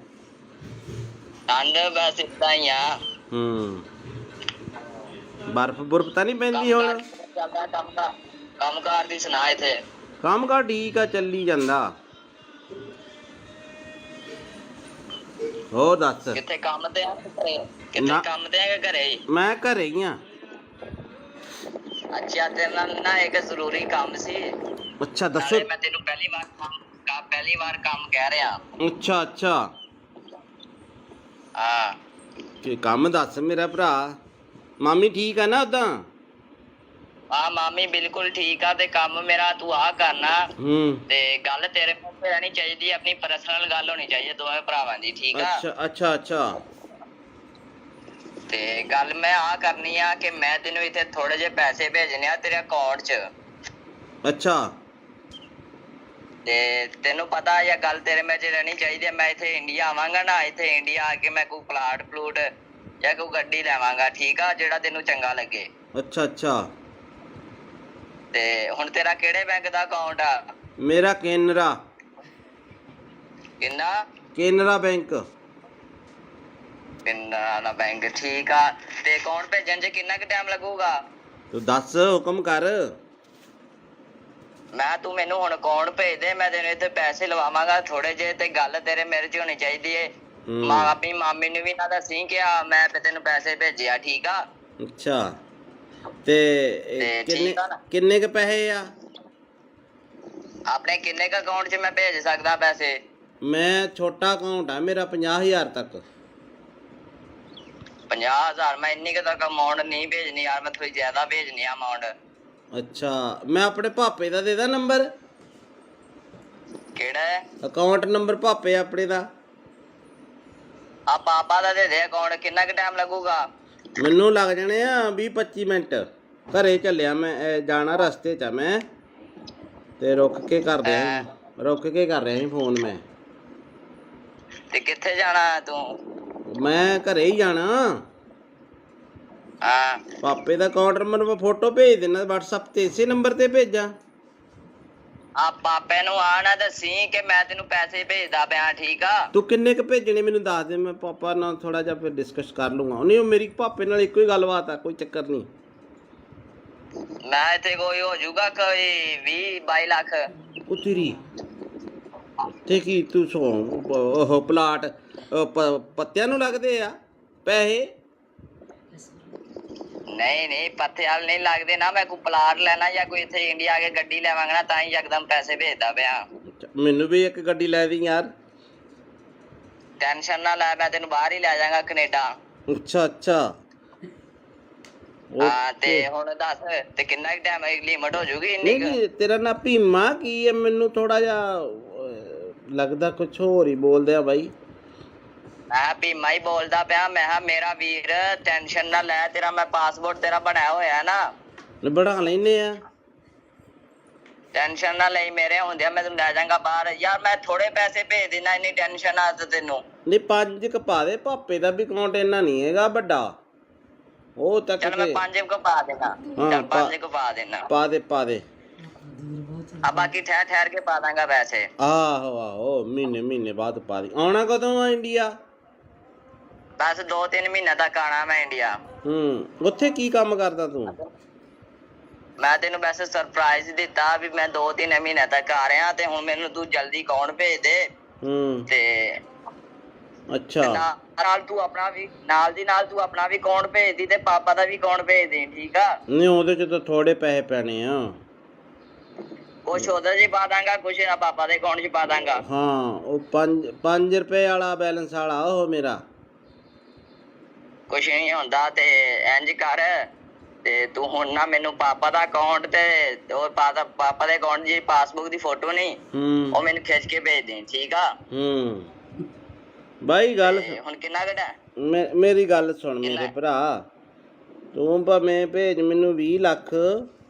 ਠੰਡ ਬਸ ਇਦਾਂ ਹੀ ਆ। ਹੂੰ, ਬਰਫ਼ ਬੁਰਫ਼ ਤਾਂ ਨਹੀਂ ਪੈਂਦੀ ਕੰਮ ਕਾਰ ਹੁਣ? ਚੱਲਦਾ, ਕੰਮ ਕਾਰ ਦੀ ਸੁਣਾ ਇੱਥੇ। ਕੰਮ ਕਾਰ ਠੀਕ ਆ, ਚੱਲੀ ਜਾਂਦਾ। ਹੋਰ ਦੱਸ। ਕਿੱਥੇ ਕੰਮ ਤੇ ਆ ਕਿ ਘਰੇ? ਕਿੱਥੇ ਨਾ। ਕੰਮ ਤੇ ਆ ਕਿ ਘਰੇ ਹੀ? ਮੈਂ ਘਰੇ ਹੀ ਆ। ਅੱਛਾ, ਤੇਰੇ ਨਾਲ ਨਾ ਇੱਕ ਜ਼ਰੂਰੀ ਕੰਮ ਸੀ। ਅੱਛਾ ਦੱਸੋ। ਨਾਲੇ ਮੈਂ ਤੈਨੂੰ ਪਹਿਲੀ ਵਾਰ ਕੰਮ ਕਹਿ ਰਿਹਾ। ਅੱਛਾ ਅੱਛਾ, ਹਾਂ। ਕੀ ਕੰਮ ਦੱਸ ਮੇਰਾ ਭਰਾ। ਮਾਮੀ ਠੀਕ ਆ ਨਾ ਉਦਾਂ? ਹਾਂ, ਮਾਮੀ ਬਿਲਕੁਲ ਠੀਕ ਆ। ਤੇ ਕੰਮ ਮੇਰਾ ਤੂੰ ਆ ਕਰਨਾ। ਹੂੰ। ਤੇ ਗੱਲ ਤੇਰੇ ਕੋਲ ਰਹਿਣੀ ਚਾਹੀਦੀ, ਆਪਣੀ ਪਰਸਨਲ ਗੱਲ ਹੋਣੀ ਚਾਹੀਦੀ ਦੋਵੇਂ ਭਰਾਵਾਂ ਦੀ, ਠੀਕ ਆ? ਅੱਛਾ ਅੱਛਾ ਅੱਛਾ। ਤੇ ਗੱਲ ਮੈਂ ਆ ਕਰਨੀ ਆ ਕਿ ਮੈਂ ਤੈਨੂੰ ਇੱਥੇ ਥੋੜੇ ਜਿਹੇ ਪੈਸੇ ਭੇਜਣੇ ਆ ਤੇਰੇ ਅਕਾਊਂਟ 'ਚ। ਅੱਛਾ। ਤੇ ਤੈਨੂੰ ਪਤਾ ਇਹ ਗੱਲ ਤੇਰੇ ਵਿੱਚ ਰਹਿਣੀ ਚਾਹੀਦੀ ਹੈ। ਮੈਂ ਇੱਥੇ ਇੰਡੀਆ ਆਵਾਂਗਾ ਨਾ, ਇੱਥੇ ਇੰਡੀਆ ਆ ਕੇ ਮੈਂ ਕੋਈ ਪਲਾਟ ਪਲੂਟ ਜਾਂ ਕੋਈ ਗੱਡੀ ਲੈਵਾਂਗਾ, ਠੀਕ ਆ? ਜਿਹੜਾ ਤੈਨੂੰ ਚੰਗਾ ਲੱਗੇ। ਅੱਛਾ ਅੱਛਾ। ਤੇ ਹੁਣ ਤੇਰਾ ਕਿਹੜੇ ਬੈਂਕ ਦਾ ਅਕਾਊਂਟ ਆ? ਮੇਰਾ ਕੇਨਰਾ। ਕਿੰਨਾ? ਕੇਨਰਾ ਬੈਂਕ। ਕੇਨਰਾ ਬੈਂਕ, ਠੀਕ ਆ। ਤੇ ਅਕਾਊਂਟ ਭੇਜਣ 'ਚ ਕਿੰਨਾ ਕੁ ਟਾਈਮ ਲੱਗੂਗਾ? ਤੂੰ ਦੱਸ, ਹੁਕਮ ਕਰ। ਤੂੰ ਮੈਨੂੰ ਹੁਣ ਅਕਾਊਂਟ ਭੇਜ ਦੇ, ਮੈਂ ਤੈਨੂੰ ਇੱਥੇ ਪੈਸੇ ਲਵਾਵਾਂਗਾ ਥੋੜੇ ਜਿਹੇ। ਤੇ ਗੱਲ ਤੇਰੇ ਮੇਰੇ 'ਚ ਹੋਣੀ ਚਾਹੀਦੀ ਏ। ਆਪਣੀ ਮਾਮੀ ਨੂੰ ਵੀ ਨਾ ਦੱਸੀ ਕਿ ਮੈਂ ਤੈਨੂੰ ਪੈਸੇ ਭੇਜਿਆ, ਠੀਕ ਆ? ਅੱਛਾ। ਤੇ ਕਿੰਨੇ ਕ ਪੈਸੇ ਆ? ਆਪਣੇ ਕਿੰਨੇ ਕ ਅਕਾਊਂਟ 'ਚ ਮੈਂ ਭੇਜ ਸਕਦਾ ਪੈਸੇ? ਮੈਂ ਛੋਟਾ ਅਕਾਊਂਟ ਆ ਮੇਰਾ, 50,000 ਤੱਕ। 50,000? ਮੈਂ ਇੰਨੀ ਕੁ ਤੱਕ ਅਮਾਊਂਟ ਨਹੀਂ ਭੇਜਣੀ ਯਾਰ, ਮੈਂ ਥੋੜੀ ਜ਼ਿਆਦਾ ਭੇਜਣੀ ਆ ਅਮਾਊਂਟ। ਅੱਛਾ, ਮੈਂ ਆਪਣੇ ਪਾਪੇ ਦਾ ਦੇ ਦਾਂ ਨੰਬਰ? ਕਿਹੜਾ ਹੈ ਅਕਾਊਂਟ ਨੰਬਰ? ਪਾਪੇ ਆਪਣੇ ਦਾ। ਆ ਪਾਪਾ ਦਾ ਦੇ ਦੇ ਅਕਾਊਂਟ। ਕਿੰਨਾ ਕੁ ਟਾਈਮ ਲੱਗੂਗਾ? ਮੈਨੂੰ ਲੱਗ ਜਾਣੇ ਆ 20-25 ਮਿੰਟ। ਘਰੇ ਚੱਲਿਆ ਮੈਂ, ਜਾਣਾ ਰਸਤੇ 'ਚ ਆ ਮੈਂ। ਤੇ ਰੁਕ ਕੇ ਕਰ ਰਿਹਾ ਸੀ ਫੋਨ ਮੈਂ। ਤੇ ਕਿੱਥੇ ਜਾਣਾ ਤੂੰ? ਮੈਂ ਘਰੇ ਹੀ ਜਾਣਾ। ਹਾਂ। ਪਾਪੇ ਦਾ ਅਕਾਊਂਟ ਨੰਬਰ ਮੈਂ ਫੋਟੋ ਭੇਜ ਦੇਣਾ WhatsApp ਤੇ, ਇਸੇ ਨੰਬਰ ਤੇ ਭੇਜਾਂ? ਆ ਪਾਪੇ ਨੂੰ ਆ ਨਾ ਦੱਸੀ ਕਿ ਮੈਂ ਤੈਨੂੰ ਪੈਸੇ ਭੇਜਦਾ ਪਿਆ, ਠੀਕ ਆ? ਤੂੰ ਕਿੰਨੇ ਕ ਭੇਜਣੇ ਮੈਨੂੰ ਦੱਸ ਦੇ, ਮੈਂ ਪਾਪਾ ਨਾਲ ਥੋੜਾ ਜਿਹਾ ਫਿਰ ਡਿਸਕਸ ਕਰ ਲੂੰਗਾ। ਨਹੀਂ, ਉਹ ਮੇਰੀ ਪਾਪੇ ਨਾਲ ਇੱਕੋ ਹੀ ਗੱਲਬਾਤ ਆ, ਕੋਈ ਚੱਕਰ ਨਹੀਂ। ਮੈਂ ਇੱਥੇ ਕੋਈ ਹੋ ਜਾਊਗਾ ਕੋਈ 20-22 ਲੱਖ। ਉਹ ਤੇਰੀ ਤੇ ਕੀ ਤੂੰ ਉਹ ਪਲਾਟ ਪੱਤਿਆਂ ਨੂੰ ਲੱਗਦੇ ਆ ਪੈਸੇ? ਨਹੀਂ, ਪੱਥੇ ਵਾਲ ਨਹੀਂ ਲੱਗਦੇ ਨਾ। ਮੈਂ ਕੋਈ ਪਲਾਟ ਲੈਣਾ ਜਾਂ ਕੋਈ ਇੱਥੇ ਇੰਡੀਆ ਆ ਕੇ ਗੱਡੀ ਲੈਵਾਂਗਾ ਨਾ, ਤਾਂ ਹੀ ਯਕਦਮ ਪੈਸੇ ਭੇਜਦਾ ਪਿਆ। ਮੈਨੂੰ ਵੀ ਇੱਕ ਗੱਡੀ ਲੈ ਦੀ ਯਾਰ। ਟੈਨਸ਼ਨ ਨਾ ਲੈ, ਮੈਂ ਤੈਨੂੰ ਬਾਹਰ ਹੀ ਲੈ ਜਾਵਾਂਗਾ, ਕੈਨੇਡਾ। ਅੱਛਾ ਅੱਛਾ। ਹਾਂ। ਤੇ ਹੁਣ ਦੱਸ, ਤੇ ਕਿੰਨਾ ਟਾਈਮ ਲਿਮਟ ਹੋ ਜੂਗੀ ਇੰਨੀ? ਨਹੀਂ, ਤੇਰਾ ਨਾਂ ਭੀਮਾ ਕੀ ਹੈ? ਮੈਨੂੰ ਥੋੜਾ ਜਿਹਾ ਲੱਗਦਾ ਕੁਛ ਹੋਰ ਹੀ ਬੋਲਦੇ ਆ ਬਾਈ। ਮੈਂ ਭੀਮਾ ਹੀ ਬੋਲਦਾ ਪਿਆ। ਮੈਂ ਕਿਹਾ ਮੇਰਾ ਵੀਰ ਟੈਨਸ਼ਨ ਨਾ ਲੈ, ਤੇਰਾ ਮੈਂ ਪਾਸਪੋਰਟ ਤੇਰਾ ਬਣਾਇਆ ਹੋਇਆ ਨਾ। ਬਣਾ ਲੈਨੇ ਆ। ਟੈਨਸ਼ਨ ਨਾ ਲਈ, ਮੇਰੇ ਹੁੰਦਿਆਂ ਮੈਂ ਤੈਨੂੰ ਲੈ ਜਾਵਾਂਗਾ ਬਾਹਰ। ਯਾਰ ਮੈਂ ਥੋੜੇ ਪੈਸੇ ਭੇਜ ਦੇਣਾ, ਇੰਨੀ ਟੈਨਸ਼ਨ ਆ ਤੈਨੂੰ? ਨਹੀਂ, 5 ਕ ਪਾ ਦੇ। ਪਾਪੇ ਦਾ ਵੀ ਅਕਾਊਂਟ ਇੰਨਾ ਨਹੀਂ ਹੈਗਾ ਵੱਡਾ। ਉਹ ਤੱਕ ਚੱਲ ਮੈਂ 5 ਕੁ ਪਾ ਦੇਣਾ। ਚੱਲ 5 ਕੁ ਪਾ ਦੇਣਾ। ਪਾ ਦੇ। ਆ ਬਾਕੀ ਠਹਿਰ ਕੇ ਪਾ ਦਾਂਗਾ ਪੈਸੇ। ਆਹੋ ਮਹੀਨੇ ਬਾਅਦ ਪਾ ਦੀ। ਆਉਣਾ ਕਦੋਂ ਆ ਇੰਡੀਆ? ਬਸ 2-3 ਮਹੀਨੇ ਤੱਕ ਆਣਾ ਮੈਂ ਇੰਡੀਆ। ਉੱਥੇ ਕੀ ਕੰਮ ਕਰਦਾ ਤੂੰ? ਮੈਂ ਤੈਨੂੰ ਵੈਸੇ ਸਰਪ੍ਰਾਈਜ਼ ਦਿੱਤਾ ਵੀ ਮੈਂ 2-3 ਮਹੀਨੇ ਤੱਕ ਆ ਰਿਹਾ, ਤੇ ਹੁਣ ਮੈਨੂੰ ਤੂੰ ਜਲਦੀ ਅਕਾਊਂਟ ਭੇਜ ਦੇ। ਤੇ ਅੱਛਾ। ਨਾਲ ਤੂੰ ਆਪਣਾ ਵੀ ਨਾਲ ਦੀ ਨਾਲ ਤੂੰ ਆਪਣਾ ਵੀ ਅਕਾਊਂਟ ਭੇਜ ਦੀ, ਤੇ ਪਾਪਾ ਦਾ ਵੀ ਅਕਾਊਂਟ ਭੇਜ ਦੇ, ਠੀਕ ਆ? ਨਹੀਂ, ਉਹਦੇ ਚ ਤਾਂ ਥੋੜੇ ਪੈਸੇ ਪੈਣੇ ਆ। ਕੁਛ ਉਹਦੇ 'ਚ ਪਾ ਦਾਂਗਾ, ਕੁਛ ਪਾਪਾ ਦੇ ਅਕਾਊਂਟ 'ਚ ਪਾ ਦਾਂਗਾ। ਹਾਂ, ਉਹ 5 ਰੁਪਏ ਵਾਲਾ ਬੈਲੈਂਸ ਵਾਲਾ ਉਹ ਮੇਰਾ। ਕੁਛ ਨਹੀਂ ਹੁੰਦਾ। ਤੇ ਇੰਝ ਕਰ, ਤੇ ਤੂੰ ਹੁਣ ਨਾ ਮੈਨੂੰ ਪਾਪਾ ਦਾ ਅਕਾਊਂਟ ਤੇ ਉਹ ਪਾਪਾ ਦੇ ਅਕਾਊਂਟ ਦੀ ਪਾਸਬੁੱਕ ਦੀ ਫੋਟੋ ਨਹੀਂ, ਉਹ ਮੈਨੂੰ ਖਿੱਚ ਕੇ ਭੇਜ ਦੇ, ਠੀਕ ਆ? ਬਾਈ ਗੱਲ ਹੁਣ ਕਿੰਨਾ ਘਟਾ? ਮੇਰੀ ਗੱਲ ਸੁਣ ਮੇਰੇ ਭਰਾ। ਤੂੰ ਭਾਵੇਂ ਭੇਜ ਮੈਨੂੰ 20 ਲੱਖ।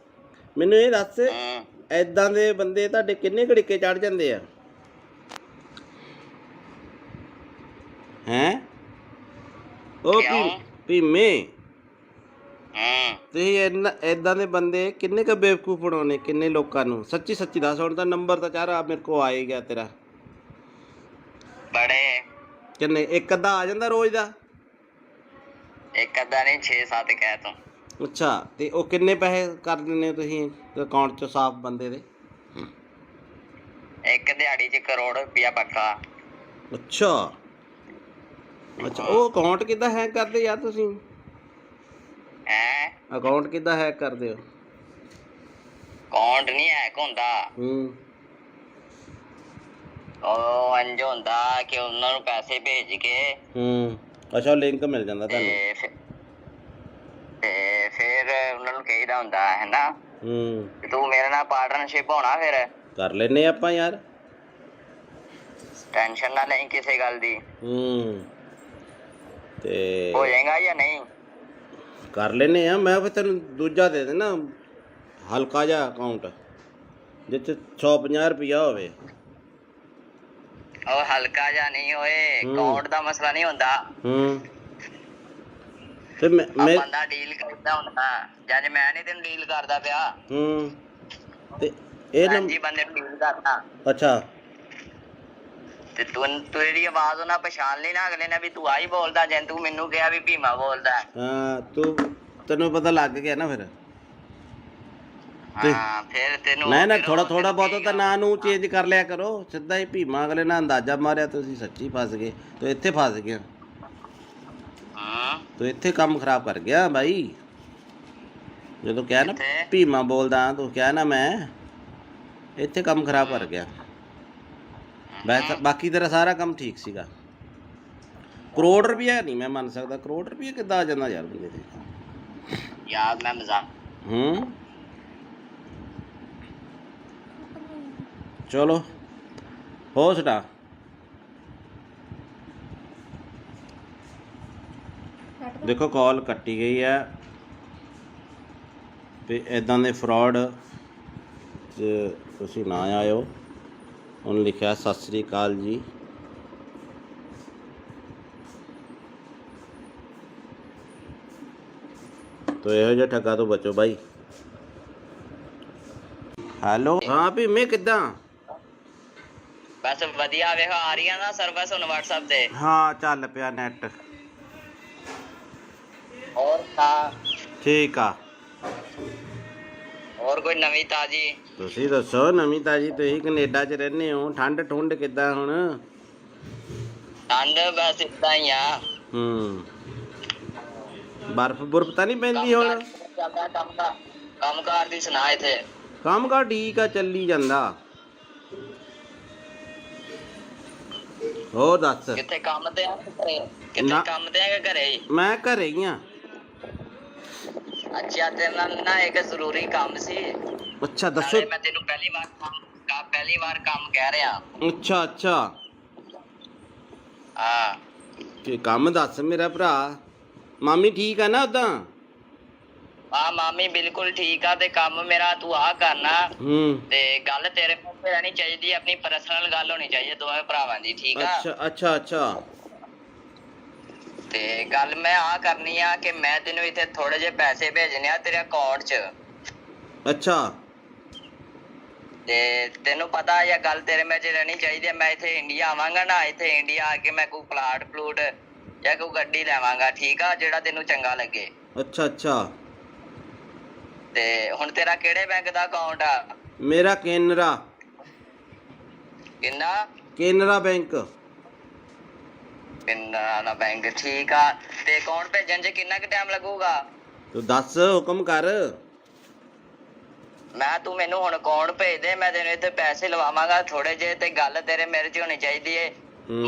ਮੈਨੂੰ ਇਹ ਦੱਸ, ਏਦਾਂ ਦੇ ਬੰਦੇ ਤੁਹਾਡੇ ਕਿੰਨੇ ਘੜੀਕੇ ਚੜ ਜਾਂਦੇ ਆ? ਉਹ ਭੀਮੇ, ਤੁਸੀਂ ਇਦਾਂ ਦੇ ਬੰਦੇ ਕਿੰਨੇ ਕੁ ਬੇਵਕੂਫ ਬਣਾਉਣੇ, ਕਿੰਨੇ ਲੋਕਾਂ ਨੂੰ। ਸੱਚੀ ਸੱਚੀ ਦੱਸ, ਹੁਣ ਤਾਂ ਨੰਬਰ ਤਾਂ ਚਾਰਾ ਮੇਰੇ ਕੋਲ ਆ ਹੀ ਗਿਆ ਤੇਰਾ। ਬੜੇ ਕਿੰਨੇ? ਇੱਕ ਅੱਧਾ ਆ ਜਾਂਦਾ ਰੋਜ਼ ਦਾ? ਇੱਕ ਅੱਧਾ ਨਹੀਂ 6-7 ਕਹਿ ਤੂੰ। ਅੱਛਾ, ਤੇ ਉਹ ਕਿੰਨੇ ਪੈਸੇ ਕਰ ਦਿੰਦੇ ਹੋ ਤੁਸੀਂ ਅਕਾਊਂਟ 'ਚ ਸਾਫ਼ ਬੰਦੇ ਦੇ? ਇੱਕ ਦਿਹਾੜੀ 'ਚ ਕਰੋੜ ਰੁਪਇਆ ਪੱਕਾ। ਅੱਛਾ ਅੱਛਾ, ਉਹ ਅਕਾਊਂਟ ਕਿੱਦਾਂ ਹੈਕ ਕਰਦੇ ਯਾਰ ਤੁਸੀਂ? ਹੈਂ? ਅਕਾਊਂਟ ਕਿੱਦਾਂ ਹੈਕ ਕਰਦੇ ਹੋ? ਅਕਾਊਂਟ ਨਹੀਂ ਹੈਕ ਹੁੰਦਾ। ਉਹ ਇੰਝ ਹੁੰਦਾ ਕਿ ਉਹਨਾਂ ਨੂੰ ਪੈਸੇ ਭੇਜ ਕੇ ਅੱਛਾ, ਲਿੰਕ ਮਿਲ ਜਾਂਦਾ ਤੁਹਾਨੂੰ? ਤੇ ਫਿਰ ਉਹਨਾਂ ਨੂੰ ਕਹੀਦਾ ਹੁੰਦਾ ਹੈ ਨਾ, ਤੂੰ ਮੇਰੇ ਨਾਲ ਪਾਰਟਨਰਸ਼ਿਪ ਹੋਣਾ। ਫਿਰ ਕਰ ਲੈਨੇ ਆਪਾਂ ਯਾਰ, ਟੈਨਸ਼ਨ ਨਾ ਲਈ ਕਿਸੇ ਗੱਲ ਦੀ। ਤੇ ਹੋ ਜਾਏਗਾ ਜਾਂ ਨਹੀਂ? ਕਰ ਲੈਨੇ ਆ। ਮੈਂ ਫਿਰ ਤੈਨੂੰ ਦੂਜਾ ਦੇ ਦੇਣਾ, ਹਲਕਾ ਜਿਹਾ ਅਕਾਊਂਟ ਜਿਸ 'ਚ 150 ਰੁਪਈਆ ਹੋਵੇ। ਉਹ ਹਲਕਾ ਜਿਹਾ ਨਹੀਂ ਹੋਏ, ਅਕਾਊਂਟ ਦਾ ਮਸਲਾ ਨਹੀਂ ਹੁੰਦਾ। ਤੇ ਮੈਂ ਬੰਦਾ ਡੀਲ ਕਰਦਾ ਹੁੰਦਾ, ਜਦ ਮੈਂ ਨਹੀਂ ਤੈਨੂੰ ਡੀਲ ਕਰਦਾ ਪਿਆ। ਤੇ ਇਹ ਜੀ ਬੰਦੇ ਨੂੰ ਡੀਲ ਕਰਦਾ। ਅੱਛਾ, ਤੇ ਤੂੰ ਇਹਦੀ ਆਵਾਜ਼ ਉਹਨਾਂ ਪਛਾਣ ਲਈ ਨਾ ਅਗਲੇ ਨੇ ਵੀ ਤੂੰ ਆਹੀ ਬੋਲਦਾ, ਜੇ ਤੂੰ ਮੈਨੂੰ ਕਿਹਾ ਵੀ ਭੀਮਾ ਬੋਲਦਾ। ਹਾਂ, ਤੈਨੂੰ ਪਤਾ ਲੱਗ ਗਿਆ ਨਾ ਫਿਰ। ਹਾਂ, ਫਿਰ ਤੈਨੂੰ ਨਾ ਥੋੜਾ ਬਹੁਤ ਤਾਂ ਨਾਂ ਨੂੰ ਚੇਂਜ ਕਰ ਲਿਆ ਕਰੋ। ਸਿੱਧਾ ਹੀ ਭੀਮਾ ਅਗਲੇ ਨਾਲ ਅੰਦਾਜ਼ਾ ਮਾਰਿਆ, ਤੁਸੀਂ ਸੱਚੀ ਫਸ ਗਏ। ਤੂੰ ਇੱਥੇ ਫਸ ਗਿਆ, ਤੂੰ ਇੱਥੇ ਕੰਮ ਖਰਾਬ ਕਰ ਗਿਆ ਬਾਈ। ਜਦੋਂ ਕਿਹਾ ਨਾ ਭੀਮਾ ਬੋਲਦਾ, ਤੂੰ ਕਿਹਾ ਨਾ ਮੈਂ, ਇੱਥੇ ਕੰਮ ਖਰਾਬ ਕਰ ਗਿਆ। ਬਾਕੀ ਤੇਰਾ ਸਾਰਾ ਕੰਮ ਠੀਕ ਸੀਗਾ। ਕਰੋੜ ਰੁਪਇਆ ਨਹੀਂ ਮੈਂ ਮੰਨ ਸਕਦਾ। ਕਰੋੜ ਰੁਪਇਆ ਕਿੱਦਾਂ ਆ ਜਾਂਦਾ ਯਾਰ ਬੰਦੇ ਤੇ? ਯਾਰ ਮੈਂ ਮਜ਼ਾਕ। ਚਲੋ ਹੋ ਸਟਾ। ਦੇਖੋ ਕਾਲ ਕੱਟੀ ਗਈ ਹੈ। ਤੇ ਇੱਦਾਂ ਦੇ ਫਰਾਡ 'ਚ ਤੁਸੀਂ ਨਾ ਆਇਓ। ਉਹਨੇ ਲਿਖਿਆ ਸਤਿ ਸ੍ਰੀ ਅਕਾਲ ਜੀ। ਤੋ ਇਹੋ ਜਿਹਾ ਠੱਗਾ ਤੋਂ ਬਚੋ ਬਾਈ। ਹੈਲੋ, ਹਾਂ ਭੀਮੇ ਕਿੱਦਾਂ? ਬਸ ਵਧੀਆ। ਵੇਖੋ ਆ ਰਹੀਆਂ ਨਾ ਸਰਵਿਸ ਹੁਣ WhatsApp ਤੇ। ਹਾਂ, ਚੱਲ ਪਿਆ ਨੈਟ। ਹੋਰ ਤਾਂ ਠੀਕ ਆ। ਹੋਰ ਕੋਈ ਨਵੀਂ ਤਾਜੀ? ਤੁਸੀਂ ਦੱਸੋ ਨਵੀਂ ਤਾਜੀ। ਤੁਸੀਂ ਕੈਨੇਡਾ 'ਚ ਰਹਿੰਦੇ ਹੋ, ਠੰਡ ਠੁੰਡ ਕਿੱਦਾਂ ਹੁਣ? ਠੰਡ ਬਸ ਏਦਾਂ ਹੀ ਆ। ਬਰਫ਼ ਬੁਰਫ਼ ਤਾਂ ਨਹੀਂ ਪੈਂਦੀ ਹੁਣ? ਕੰਮ ਕਾਰ ਦੀ ਸੁਣਾ। ਇੱਥੇ ਕੰਮ ਕਾਰ ਠੀਕ ਆ, ਚੱਲੀ ਜਾਂਦਾ। ਹੋਰ ਦੱਸ। ਕਿੱਥੇ ਕੰਮ ਤੇ ਆ ਘਰੇ? ਕਿੱਥੇ ਕੰਮ ਤੇ ਆ ਘਰੇ? ਮੈਂ ਘਰੇ ਹੀ ਆ। ਅੱਛਾ, ਤੇਰੇ ਨਾਲ ਨਾ ਇੱਕ ਜ਼ਰੂਰੀ ਕੰਮ ਸੀ। ਅੱਛਾ ਦੱਸੋ। ਮੈਂ ਤੈਨੂੰ ਪਹਿਲੀ ਵਾਰ ਕੰਮ ਕਹਿ ਰਿਹਾ। ਅੱਛਾ ਅੱਛਾ, ਹਾਂ। ਕੀ ਕੰਮ ਦੱਸ ਮੇਰਾ ਭਰਾ। ਮਾਮੀ ਠੀਕ ਆ ਨਾ ਉਦਾਂ? ਹਾਂ, ਮਾਮੀ ਬਿਲਕੁਲ ਠੀਕ ਆ। ਤੇ ਕੰਮ ਮੇਰਾ ਤੂੰ ਆ ਕਰਨਾ। ਤੇ ਗੱਲ ਤੇਰੇ ਕੋਲ ਰਹਿਣੀ ਚਾਹੀਦੀ, ਆਪਣੀ ਪਰਸਨਲ ਗੱਲ ਹੋਣੀ ਚਾਹੀਦੀ ਦੋਵੇਂ ਭਰਾਵਾਂ ਦੀ। ਠੀਕ ਆ? ਅੱਛਾ ਅੱਛਾ ਅੱਛਾ। ਤੇ ਗੱਲ ਮੈਂ ਆ ਕਰਨੀ ਆ ਕਿ ਮੈਂ ਤੈਨੂੰ ਇੱਥੇ ਥੋੜੇ ਜਿਹੇ ਪੈਸੇ ਭੇਜਣੇ ਆ ਤੇਰੇ ਅਕਾਊਂਟ 'ਚ। ਅੱਛਾ। ਤੇ ਤੈਨੂੰ ਪਤਾ ਇਹ ਗੱਲ ਤੇਰੇ ਵਿੱਚ ਰਹਿਣੀ ਚਾਹੀਦੀ ਹੈ। ਮੈਂ ਇੱਥੇ ਇੰਡੀਆ ਆਵਾਂਗਾ ਨਾ, ਇੱਥੇ ਇੰਡੀਆ ਆ ਕੇ ਮੈਂ ਕੋਈ ਪਲਾਟ ਪਲੂਟ ਜਾਂ ਕੋਈ ਗੱਡੀ ਲੈਵਾਂਗਾ। ਠੀਕ ਆ? ਜਿਹੜਾ ਤੈਨੂੰ ਚੰਗਾ ਲੱਗੇ। ਅੱਛਾ ਅੱਛਾ। ਤੇ ਹੁਣ ਤੇਰਾ ਕਿਹੜੇ ਬੈਂਕ ਦਾ ਅਕਾਊਂਟ ਆ? ਮੇਰਾ ਕੇਨਰਾ। ਕਿੰਨਾ? ਕੇਨਰਾ ਬੈਂਕ। ਕੇਨਰਾ ਬੈਂਕ, ਠੀਕ ਆ। ਤੇ ਅਕਾਊਂਟ ਭੇਜਣ 'ਚ ਕਿੰਨਾ ਕੁ ਟਾਈਮ ਲੱਗੂਗਾ? ਤੂੰ ਦੱਸ, ਹੁਕਮ ਕਰ। ਤੂੰ ਮੈਨੂੰ ਹੁਣ ਅਕਾਊਂਟ ਭੇਜ ਦੇ, ਮੈਂ ਤੈਨੂੰ ਇੱਥੇ ਪੈਸੇ ਲਵਾਵਾਂਗਾ ਥੋੜੇ ਜਿਹੇ। ਤੇ ਗੱਲ ਤੇਰੇ ਮੇਰੇ 'ਚ ਹੋਣੀ ਚਾਹੀਦੀ ਏ।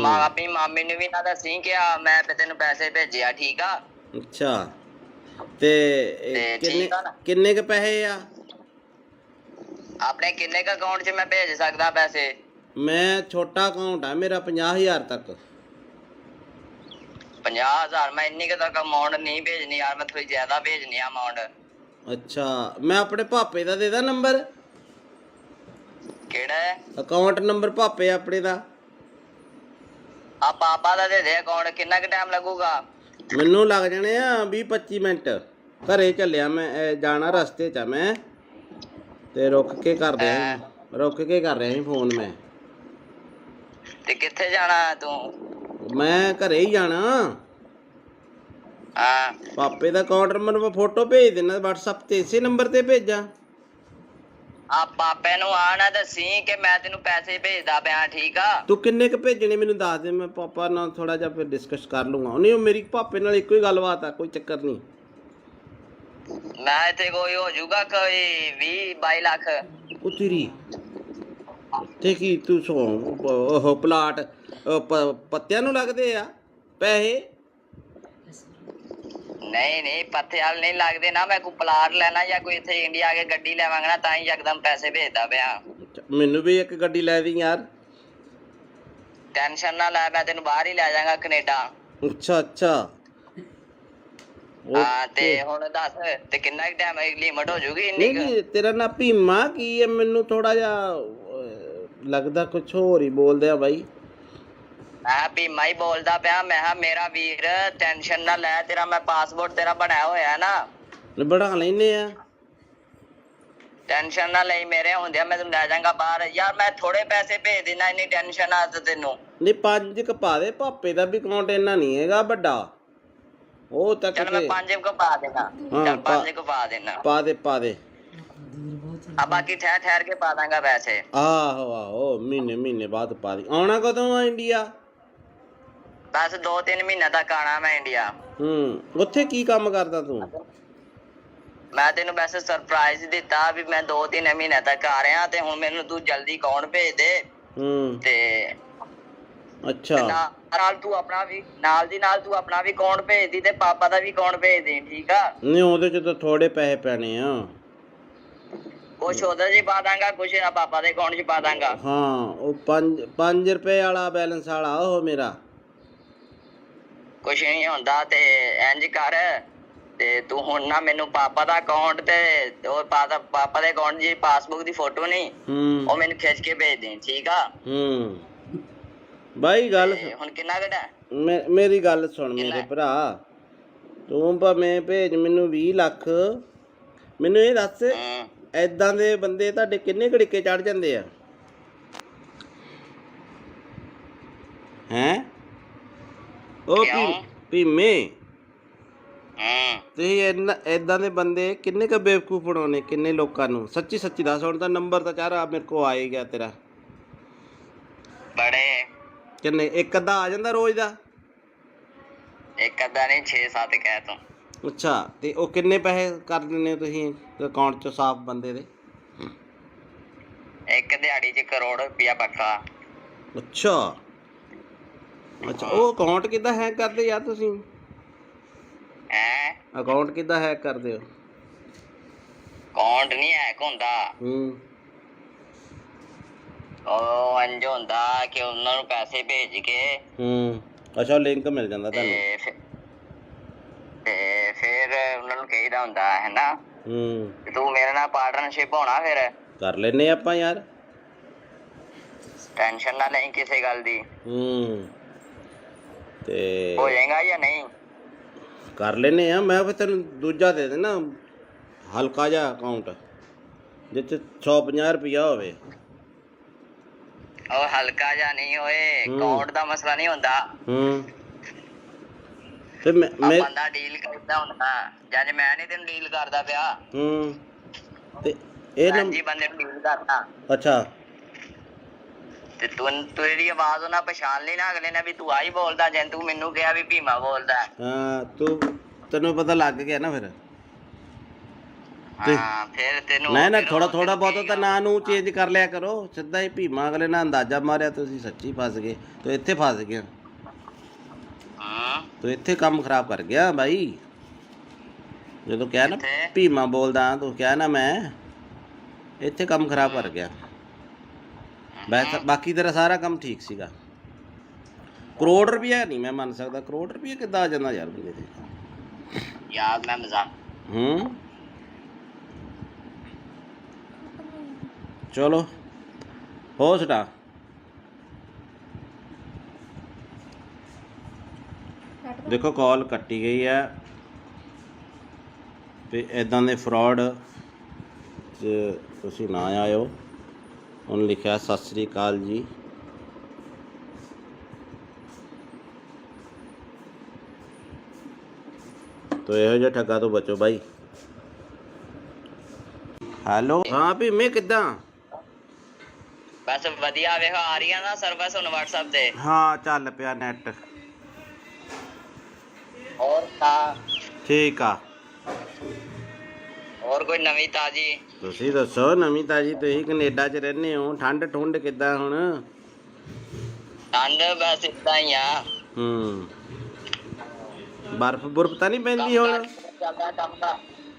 ਆਪਣੀ ਮਾਮੀ ਨੂੰ ਵੀ ਨਾ ਦੱਸੀ ਕਿ ਮੈਂ ਤੈਨੂੰ ਪੈਸੇ ਭੇਜਿਆ। ਠੀਕ ਆ? ਅੱਛਾ। ਤੇ ਕਿੰਨੇ ਕ ਪੈਸੇ ਆ ਆਪਣੇ? ਕਿੰਨੇ ਕ ਅਕਾਊਂਟ 'ਚ ਮੈਂ ਭੇਜ ਸਕਦਾ ਪੈਸੇ? ਮੈਂ ਛੋਟਾ ਅਕਾਊਂਟ ਆ ਮੇਰਾ, 50,000 ਤੱਕ। 50,000? ਮੈਂ ਇੰਨੀ ਕੁ ਤੱਕ ਅਮਾਊਂਟ ਨਹੀਂ ਭੇਜਣੀ ਯਾਰ, ਮੈਂ ਥੋੜੀ ਜ਼ਿਆਦਾ ਭੇਜਣੀ ਆ ਅਮਾਊਂਟ। ਅੱਛਾ, ਮੈਂ ਆਪਣੇ ਪਾਪੇ ਦਾ ਦੇ ਦਾਂ ਨੰਬਰ? ਕਿਹੜਾ ਅਕਾਊਂਟ ਨੰਬਰ? ਪਾਪੇ ਆਪਣੇ ਦਾ। ਆ ਪਾਪਾ ਦਾ ਦੇ ਦੇ ਅਕਾਊਂਟ। ਕਿੰਨਾ ਕੁ ਟਾਈਮ ਲੱਗੂਗਾ? ਮੈਨੂੰ ਲੱਗ ਜਾਣੇ ਆ 20-25 ਮਿੰਟ। ਘਰੇ ਚੱਲਿਆ ਮੈਂ, ਜਾਣਾ ਰਸਤੇ 'ਚ ਆ ਮੈਂ, ਤੇ ਰੁਕ ਕੇ ਕਰ ਰਿਹਾ ਸੀ ਫੋਨ ਮੈਂ। ਤੇ ਕਿੱਥੇ ਜਾਣਾ ਤੂੰ? ਮੈਂ ਘਰੇ ਹੀ ਜਾਣਾ। ਹਾਂ ਪਾਪੇ ਦਾ ਅਕਾਊਂਟ ਨੰਬਰ ਮੈਂ ਫੋਟੋ ਭੇਜ ਦੇਣਾ WhatsApp ਤੇ, ਇਸੇ ਨੰਬਰ ਤੇ ਭੇਜਾਂ? ਆ ਪਾਪੇ ਨੂੰ ਆ ਨਾ ਦੱਸੀ ਕਿ ਮੈਂ ਤੈਨੂੰ ਪੈਸੇ ਭੇਜਦਾ ਪਿਆ, ਠੀਕ ਆ? ਤੂੰ ਕਿੰਨੇ ਕੁ ਭੇਜਣੇ ਮੈਨੂੰ ਦੱਸ ਦੇ, ਮੈਂ ਪਾਪਾ ਨਾਲ ਥੋੜਾ ਜਿਹਾ ਫਿਰ ਡਿਸਕਸ ਕਰ ਲੂੰਗਾ। ਨਹੀਂ, ਉਹ ਮੇਰੀ ਪਾਪੇ ਨਾਲ ਇੱਕੋ ਹੀ ਗੱਲਬਾਤ ਆ, ਕੋਈ ਚੱਕਰ ਨਹੀਂ। ਮੈਂ ਇੱਥੇ ਕੋਈ ਹੋ ਜਾਊਗਾ ਕੋਈ 20-22 ਲੱਖ। ਉਹ ਤੇਰੀ ਤੇ ਕੀ ਤੂੰ ਉਹ ਪਲਾਟ ਪੱਤਿਆਂ ਨੂੰ ਲੱਗਦੇ ਆ ਪੈਸੇ? ਨਹੀਂ ਪੱਥੇ ਵਾਲ ਨਹੀਂ ਲੱਗਦੇ ਨਾ। ਮੈਂ ਕੋਈ ਪਲਾਟ ਲੈਣਾ ਜਾਂ ਕੋਈ ਇੱਥੇ ਇੰਡੀਆ ਆ ਕੇ ਗੱਡੀ ਲੈਵਾਂਗਾ ਨਾ, ਤਾਂ ਹੀ ਯਕਦਮ ਪੈਸੇ ਭੇਜਦਾ ਪਿਆ। ਮੈਨੂੰ ਵੀ ਇੱਕ ਗੱਡੀ ਲੈ ਦੀ ਯਾਰ। ਟੈਨਸ਼ਨ ਨਾ ਲੈ, ਮੈਂ ਤੈਨੂੰ ਬਾਹਰ ਹੀ ਲੈ ਜਾਵਾਂਗਾ, ਕੈਨੇਡਾ। ਅੱਛਾ ਹਾਂ ਤੇ ਹੁਣ ਦੱਸ ਤੇ ਕਿੰਨਾ ਟਾਈਮ ਲਿਮਟ ਹੋ ਜੂਗੀ ਇੰਨੀ? ਨਹੀਂ, ਤੇਰਾ ਨਾਂ ਭੀਮਾ ਕੀ ਹੈ? ਮੈਨੂੰ ਥੋੜਾ ਜਿਹਾ ਲੱਗਦਾ ਕੁਛ ਹੋਰ ਹੀ ਬੋਲਦੇ ਆ ਬਾਈ। ਮੈਂ ਭੀਮਾ ਹੀ ਬੋਲਦਾ ਪਿਆ। ਮੈਂ ਕਿਹਾ ਮੇਰਾ ਵੀਰ ਟੈਨਸ਼ਨ ਨਾ ਲੈ, ਤੇਰਾ ਮੈਂ ਪਾਸਪੋਰਟ ਤੇਰਾ ਬਣਾਇਆ ਹੋਇਆ ਨਾ, ਬਣਾ ਲੈਨੇ ਆ। ਟੈਨਸ਼ਨ ਨਾ ਲਈ, ਮੇਰੇ ਹੁੰਦਿਆ ਮੈਂ ਤੈਨੂੰ ਲੈ ਜਾਵਾਂਗਾ ਬਾਹਰ। ਯਾਰ ਮੈਂ ਥੋੜੇ ਪੈਸੇ ਭੇਜ ਦੇਣਾ, ਇੰਨੀ ਟੈਨਸ਼ਨ ਆ ਤੈਨੂੰ? ਨਹੀਂ, 5 ਕ ਪਾ ਦੇ, ਪਾਪੇ ਦਾ ਵੀ ਅਕਾਊਂਟ ਇੰਨਾ ਨਹੀਂ ਹੈਗਾ ਵੱਡਾ। ਉਹ ਤੱਕ ਚਲ ਮੈਂ 5 ਕੁ ਪਾ ਦੇਣਾ। ਚਲ 5 ਕੁ ਪਾ ਦੇਣਾ। ਪਾ ਦੇ। ਆ ਬਾਕੀ ਠਹਿਰ ਕੇ ਪਾ ਦਾਂਗਾ ਪੈਸੇ। ਆਹੋ ਮਹੀਨੇ ਬਾਅਦ ਪਾ ਦੀ। ਆਉਣਾ ਕਦੋਂ ਆ ਇੰਡੀਆ? ਬਸ 2-3 ਮਹੀਨੇ ਤੱਕ ਆਣਾ ਮੈਂ ਇੰਡੀਆ। ਉੱਥੇ ਕੀ ਕੰਮ ਕਰਦਾ ਤੂੰ? ਮੈਂ ਤੈਨੂੰ ਵੈਸੇ ਸਰਪ੍ਰਾਈਜ਼ ਦਿੱਤਾ ਵੀ ਮੈਂ 2-3 ਮਹੀਨੇ ਤੱਕ ਆ ਰਿਹਾ, ਤੇ ਹੁਣ ਮੈਨੂੰ ਤੂੰ ਜਲਦੀ ਅਕਾਊਂਟ ਭੇਜ ਦੇ। ਤੇ ਅੱਛਾ, ਨਾਲ ਤੂੰ ਆਪਣਾ ਵੀ ਨਾਲ ਦੀ ਨਾਲ ਤੂੰ ਆਪਣਾ ਵੀ ਅਕਾਊਂਟ ਭੇਜ ਦੀ ਤੇ ਪਾਪਾ ਦਾ ਵੀ ਅਕਾਊਂਟ ਭੇਜ ਦੇ, ਠੀਕ ਆ? ਨਹੀਂ, ਉਹਦੇ ਚ ਤਾਂ ਥੋੜੇ ਪੈਸੇ ਪੈਣੇ ਆ। ਕੁਛ ਉਹਦੇ 'ਚ ਪਾ ਦਾਂਗਾ, ਕੁਛ ਪਾਪਾ ਦੇ ਅਕਾਊਂਟ 'ਚ ਪਾ ਦਾਂਗਾ। ਹਾਂ, ਉਹ 5 ਰੁਪਏ ਵਾਲਾ ਬੈਲੈਂਸ ਵਾਲਾ ਉਹ ਮੇਰਾ। ਕੁਛ ਨਹੀਂ ਹੁੰਦਾ ਤੇ ਇੰਜ ਕਰ, ਤੇ ਤੂੰ ਹੁਣ ਨਾ ਮੈਨੂੰ ਪਾਪਾ ਦਾ ਅਕਾਊਂਟ ਤੇ ਉਹ ਪਾਪਾ ਦੇ ਅਕਾਊਂਟ ਦੀ ਪਾਸਬੁੱਕ ਦੀ ਫੋਟੋ ਨਹੀਂ, ਉਹ ਮੈਨੂੰ ਖਿੱਚ ਕੇ ਭੇਜ ਦੇ, ਠੀਕ ਆ? ਬਾਈ ਗੱਲ ਹੁਣ ਕਿੰਨਾ ਘਟਾ? ਮੇਰੀ ਗੱਲ ਸੁਣ ਮੇਰੇ ਭਰਾ, ਤੂੰ ਭਾਵੇਂ ਭੇਜ ਮੈਨੂੰ 20 ਲੱਖ। ਮੈਨੂੰ ਇਹ ਦੱਸ, ਏਦਾਂ ਦੇ ਬੰਦੇ ਤੁਹਾਡੇ ਕਿੰਨੇ ਘੜੀਕੇ ਚੜ ਜਾਂਦੇ ਆ? ਹੈਂ? ਉਹ ਭੀਮੇ, ਤੁਸੀਂ ਏਦਾਂ ਦੇ ਬੰਦੇ ਕਿੰਨੇ ਕੁ ਬੇਵਕੂਫ ਬਣਾਉਣੇ, ਕਿੰਨੇ ਲੋਕਾਂ ਨੂੰ? ਸੱਚੀ ਦੱਸ। ਹੁਣ ਤਾਂ ਨੰਬਰ ਤਾਂ ਚਾਰਾ ਮੇਰੇ ਕੋਲ ਆ ਹੀ ਗਿਆ ਤੇਰਾ। ਬੜੇ ਕਿੰਨੇ? ਇੱਕ ਅੱਧਾ ਆ ਜਾਂਦਾ ਰੋਜ਼ ਦਾ? ਇੱਕ ਅੱਧਾ ਨਹੀਂ, 6-7 ਕਹਿ ਤੂੰ। ਅੱਛਾ, ਤੇ ਉਹ ਕਿੰਨੇ ਪੈਸੇ ਕਰ ਦਿੰਦੇ ਹੋ ਤੁਸੀਂ ਅਕਾਊਂਟ 'ਚ ਸਾਫ਼ ਬੰਦੇ ਦੇ? ਇੱਕ ਦਿਹਾੜੀ 'ਚ ਕਰੋੜ ਰੁਪਇਆ ਪੱਕਾ। ਅੱਛਾ, ਉਹ ਅਕਾਊਂਟ ਕਿੱਦਾਂ ਹੈਕ ਕਰਦੇ ਯਾਰ ਤੁਸੀਂ? ਅਕਾਊਂਟ ਕਿੱਦਾਂ ਹੈਕ ਕਰਦੇ ਹੋ? ਅਕਾਊਂਟ ਨਹੀਂ ਹੈਕ ਹੁੰਦਾ। ਉਹ ਇੰਝ ਹੁੰਦਾ ਕਿ ਉਹਨਾਂ ਨੂੰ ਪੈਸੇ ਭੇਜ ਕੇ ਅੱਛਾ, ਲਿੰਕ ਮਿਲ ਜਾਂਦਾ ਤੁਹਾਨੂੰ? ਤੇ ਫਿਰ ਉਹਨਾਂ ਨੂੰ ਕਹੀਦਾ ਹੁੰਦਾ ਹੈ ਨਾ, ਤੂੰ ਮੇਰੇ ਨਾਲ ਪਾਰਟਨਰਸ਼ਿਪ ਹੋਣਾ, ਫਿਰ ਕਰ ਲੈਨੇ ਆਪਾਂ ਯਾਰ। ਟੈਨਸ਼ਨ ਨਾ ਲਈ ਕਿਸੇ ਗੱਲ ਦੀ। ਤੇ ਹੋ ਜਾਏਗਾ ਜਾਂ ਨਹੀਂ? ਕਰ ਲੈਨੇ ਆ। ਮੈਂ ਫਿਰ ਤੈਨੂੰ ਦੂਜਾ ਦੇ ਦੇਣਾ, ਹਲਕਾ ਜਿਹਾ ਅਕਾਊਂਟ ਜਿਸ 'ਚ 150 ਰੁਪਇਆ ਹੋਵੇ। ਉਹ ਹਲਕਾ ਜਿਹਾ ਨਹੀਂ ਹੋਏ, ਅਕਾਊਂਟ ਦਾ ਮਸਲਾ ਨਹੀਂ ਹੁੰਦਾ। ਤੇ ਬੰਦਾ ਡੀਲ ਕਰਦਾ ਹੁੰਦਾ, ਜਦ ਮੈਂ ਨਹੀਂ ਤੈਨੂੰ ਡੀਲ ਕਰਦਾ ਪਿਆ। ਤੇ ਇਹ ਜੀ ਬੰਦੇ ਨੂੰ ਡੀਲ ਕਰਦਾ। ਅੱਛਾ, ਤੇ ਤੂੰ ਤੇਰੀ ਆਵਾਜ਼ ਉਹਨਾਂ ਪਛਾਣ ਲਈ ਨਾ ਅਗਲੇ ਨੇ ਵੀ ਤੂੰ ਆਹੀ ਬੋਲਦਾ, ਜੇ ਤੂੰ ਮੈਨੂੰ ਕਿਹਾ ਵੀ ਭੀਮਾ ਬੋਲਦਾ। ਹਾਂ, ਤੈਨੂੰ ਪਤਾ ਲੱਗ ਗਿਆ ਨਾ ਫਿਰ? ਹਾਂ, ਫਿਰ ਤੈਨੂੰ ਨਾ ਥੋੜਾ ਬਹੁਤ ਤਾਂ ਨਾਂ ਨੂੰ ਚੇਂਜ ਕਰ ਲਿਆ ਕਰੋ। ਸਿੱਧਾ ਹੀ ਭੀਮਾ ਅਗਲੇ ਨਾਲ ਅੰਦਾਜ਼ਾ ਮਾਰਿਆ, ਤੁਸੀਂ ਸੱਚੀ ਫਸ ਗਏ। ਤੂੰ ਇੱਥੇ ਫਸ ਗਿਆ, ਤੂੰ ਇੱਥੇ ਕੰਮ ਖਰਾਬ ਕਰ ਗਿਆ ਬਾਈ। ਜਦੋਂ ਕਿਹਾ ਨਾ ਭੀਮਾ ਬੋਲਦਾ, ਤੂੰ ਕਿਹਾ ਨਾ ਮੈਂ, ਇੱਥੇ ਕੰਮ ਖਰਾਬ ਕਰ ਗਿਆ। ਬਾਕੀ ਤੇਰਾ ਸਾਰਾ ਕੰਮ ਠੀਕ ਸੀਗਾ। ਕਰੋੜ ਰੁਪਇਆ ਨਹੀਂ ਮੈਂ ਮੰਨ ਸਕਦਾ। ਕਰੋੜ ਰੁਪਇਆ ਕਿੱਦਾਂ ਆ ਜਾਂਦਾ ਯਾਰ ਬੰਦੇ ਤੇ? ਯਾਰ ਮੈਂ ਮਜ਼ਾਕ। ਚਲੋ ਹੋ ਸਟਾ। ਦੇਖੋ ਕਾਲ ਕੱਟੀ ਗਈ ਹੈ। ਤੇ ਇਦਾਂ ਦੇ ਫਰਾਡ 'ਚ ਤੁਸੀਂ ਨਾ ਆਇਓ। ਉਹਨੇ ਲਿਖਿਆ ਸਤਿ ਸ੍ਰੀ ਅਕਾਲ ਜੀ। ਤੋ ਇਹੋ ਜਿਹੇ ਠੱਗਾਂ ਤੋਂ ਬਚੋ ਬਾਈ। ਹੈਲੋ, ਹਾਂ ਭੀਮੇ ਕਿੱਦਾਂ? ਬਸ ਵਧੀਆ। ਵੇਖੋ ਆ ਰਹੀ ਆ ਨਾ ਸਰਵਿਸ ਹੁਣ WhatsApp ਤੇ। ਹਾਂ ਚੱਲ ਪਿਆ ਨੈਟ। ਹੋਰ ਤਾਂ ਠੀਕ ਆ। ਹੋਰ ਕੋਈ ਨਵੀਂ ਤਾਜੀ? ਤੁਸੀਂ ਦੱਸੋ ਨਵੀਂ ਤਾਜੀ। ਤੁਸੀਂ ਕੈਨੇਡਾ 'ਚ ਰਹਿੰਦੇ ਹੋ, ਠੰਡ ਠੁੰਡ ਕਿੱਦਾਂ ਹੁਣ? ਠੰਡ ਬਸ ਇਦਾਂ ਹੀ ਆ। ਬਰਫ਼ ਬੁਰਫ਼ ਤਾਂ ਨਹੀਂ ਪੈਂਦੀ ਹੁਣ? ਚੱਲਦਾ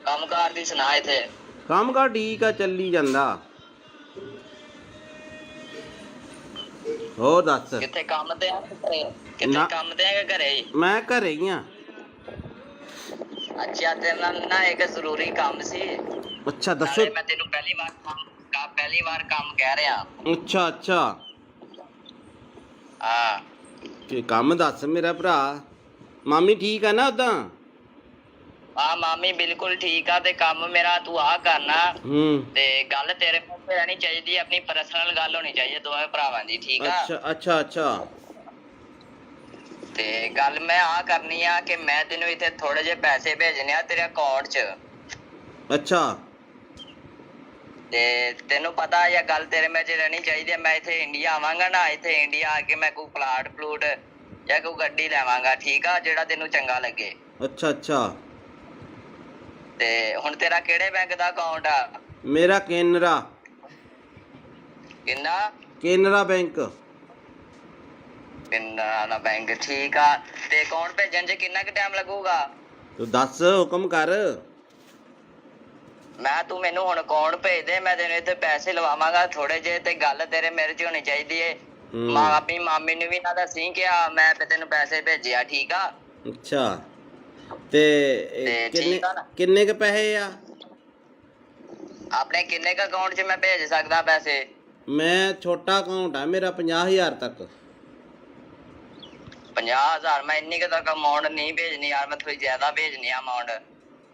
ਕੰਮ ਕਾਰ ਦੀ ਸੁਣਾ ਇੱਥੇ। ਕੰਮ ਕਾਰ ਠੀਕ ਆ, ਚੱਲੀ ਜਾਂਦਾ। ਹੋਰ ਦੱਸ। ਕਿੱਥੇ ਕੰਮ ਤੇ ਆ ਘਰੇ? ਕਿੱਥੇ ਕੰਮ ਤੇ ਆ ਕਿ ਘਰੇ ਹੀ? ਮੈਂ ਘਰੇ ਹੀ ਆ। ਅੱਛਾ, ਤੇਰੇ ਨਾਲ ਨਾ ਇੱਕ ਜ਼ਰੂਰੀ ਕੰਮ ਸੀ। ਅੱਛਾ ਦੱਸੋ। ਮੈਂ ਤੈਨੂੰ ਪਹਿਲੀ ਵਾਰ ਕੰਮ ਕਹਿ ਰਿਹਾ। ਅੱਛਾ ਅੱਛਾ। ਹਾਂ ਕੀ ਕੰਮ ਦੱਸ ਮੇਰਾ ਭਰਾ। ਮਾਮੀ ਠੀਕ ਆ ਨਾ ਉਦਾਂ? ਹਾਂ ਮਾਮੀ ਬਿਲਕੁਲ ਠੀਕ ਆ। ਤੇ ਕੰਮ ਮੇਰਾ ਤੂੰ ਆ ਕਰਨਾ। ਤੇ ਗੱਲ ਤੇਰੇ ਪਾਸੇ ਰਹਿਣੀ ਚਾਹੀਦੀ, ਆਪਣੀ ਪਰਸਨਲ ਗੱਲ ਹੋਣੀ ਚਾਹੀਦੀ ਦੋਵੇਂ ਭਰਾਵਾਂ ਦੀ, ਠੀਕ ਆ? ਅੱਛਾ ਅੱਛਾ ਅੱਛਾ। ਤੇ ਗੱਲ ਮੈਂ ਆ ਕਰਨੀ ਆ ਕਿ ਮੈਂ ਤੈਨੂੰ ਇੱਥੇ ਥੋੜੇ ਜਿਹੇ ਪੈਸੇ ਭੇਜਣੇ ਆ ਤੇਰੇ ਅਕਾਊਂਟ 'ਚ। ਅੱਛਾ। ਤੇ ਤੈਨੂੰ ਪਤਾ ਇਹ ਗੱਲ ਤੇਰੇ ਵਿੱਚ ਰਹਿਣੀ ਚਾਹੀਦੀ ਹੈ। ਮੈਂ ਇੱਥੇ ਇੰਡੀਆ ਆਵਾਂਗਾ ਨਾ, ਇੱਥੇ ਇੰਡੀਆ ਆ ਕੇ ਮੈਂ ਕੋਈ ਪਲਾਟ ਪਲੂਟ ਜਾਂ ਕੋਈ ਗੱਡੀ ਲੈਵਾਂਗਾ, ਠੀਕ ਆ? ਜਿਹੜਾ ਤੈਨੂੰ ਚੰਗਾ ਲੱਗੇ। ਅੱਛਾ ਅੱਛਾ। ਤੇ ਹੁਣ ਤੇਰਾ ਕਿਹੜੇ ਬੈਂਕ ਦਾ ਅਕਾਊਂਟ ਆ? ਮੇਰਾ ਕੇਨਰਾ। ਕਿੰਨਾ? ਕੇਨਰਾ ਬੈਂਕ। ਕੇਨਰਾ ਬੈਂਕ, ਠੀਕ ਆ। ਤੇ ਅਕਾਊਂਟ ਭੇਜਣ 'ਚ ਕਿੰਨਾ ਕੁ ਟਾਈਮ ਲੱਗੂਗਾ? ਤੂੰ ਦੱਸ, ਹੁਕਮ ਕਰ। ਤੂੰ ਮੈਨੂੰ ਹੁਣ ਅਕਾਊਂਟ ਭੇਜ ਦੇ, ਮੈਂ ਤੈਨੂੰ ਇੱਥੇ ਪੈਸੇ ਲਵਾਵਾਂਗਾ ਥੋੜੇ ਜਿਹੇ। ਤੇ ਗੱਲ ਤੇਰੇ ਮੇਰੇ 'ਚ ਹੋਣੀ ਚਾਹੀਦੀ ਏ। ਆਪਣੀ ਮਾਮੀ ਨੂੰ ਵੀ ਨਾ ਦੱਸੀ ਕਿ ਮੈਂ ਤੈਨੂੰ ਪੈਸੇ ਭੇਜਿਆ, ਠੀਕ ਆ? ਅੱਛਾ। ਤੇ ਕਿੰਨੇ ਕ ਪੈਸੇ ਆ? ਆਪਣੇ ਕਿੰਨੇ ਕ ਅਕਾਊਂਟ 'ਚ ਮੈਂ ਭੇਜ ਸਕਦਾ ਪੈਸੇ? ਮੈਂ ਛੋਟਾ ਅਕਾਊਂਟ ਆ ਮੇਰਾ, 50,000 ਤੱਕ। 50,000? ਮੈਂ ਇੰਨੀ ਕੁ ਤੱਕ ਅਮਾਊਂਟ ਨਹੀਂ ਭੇਜਣੀ ਯਾਰ, ਮੈਂ ਥੋੜੀ ਜ਼ਿਆਦਾ ਭੇਜਣੀ ਆ ਅਮਾਊਂਟ।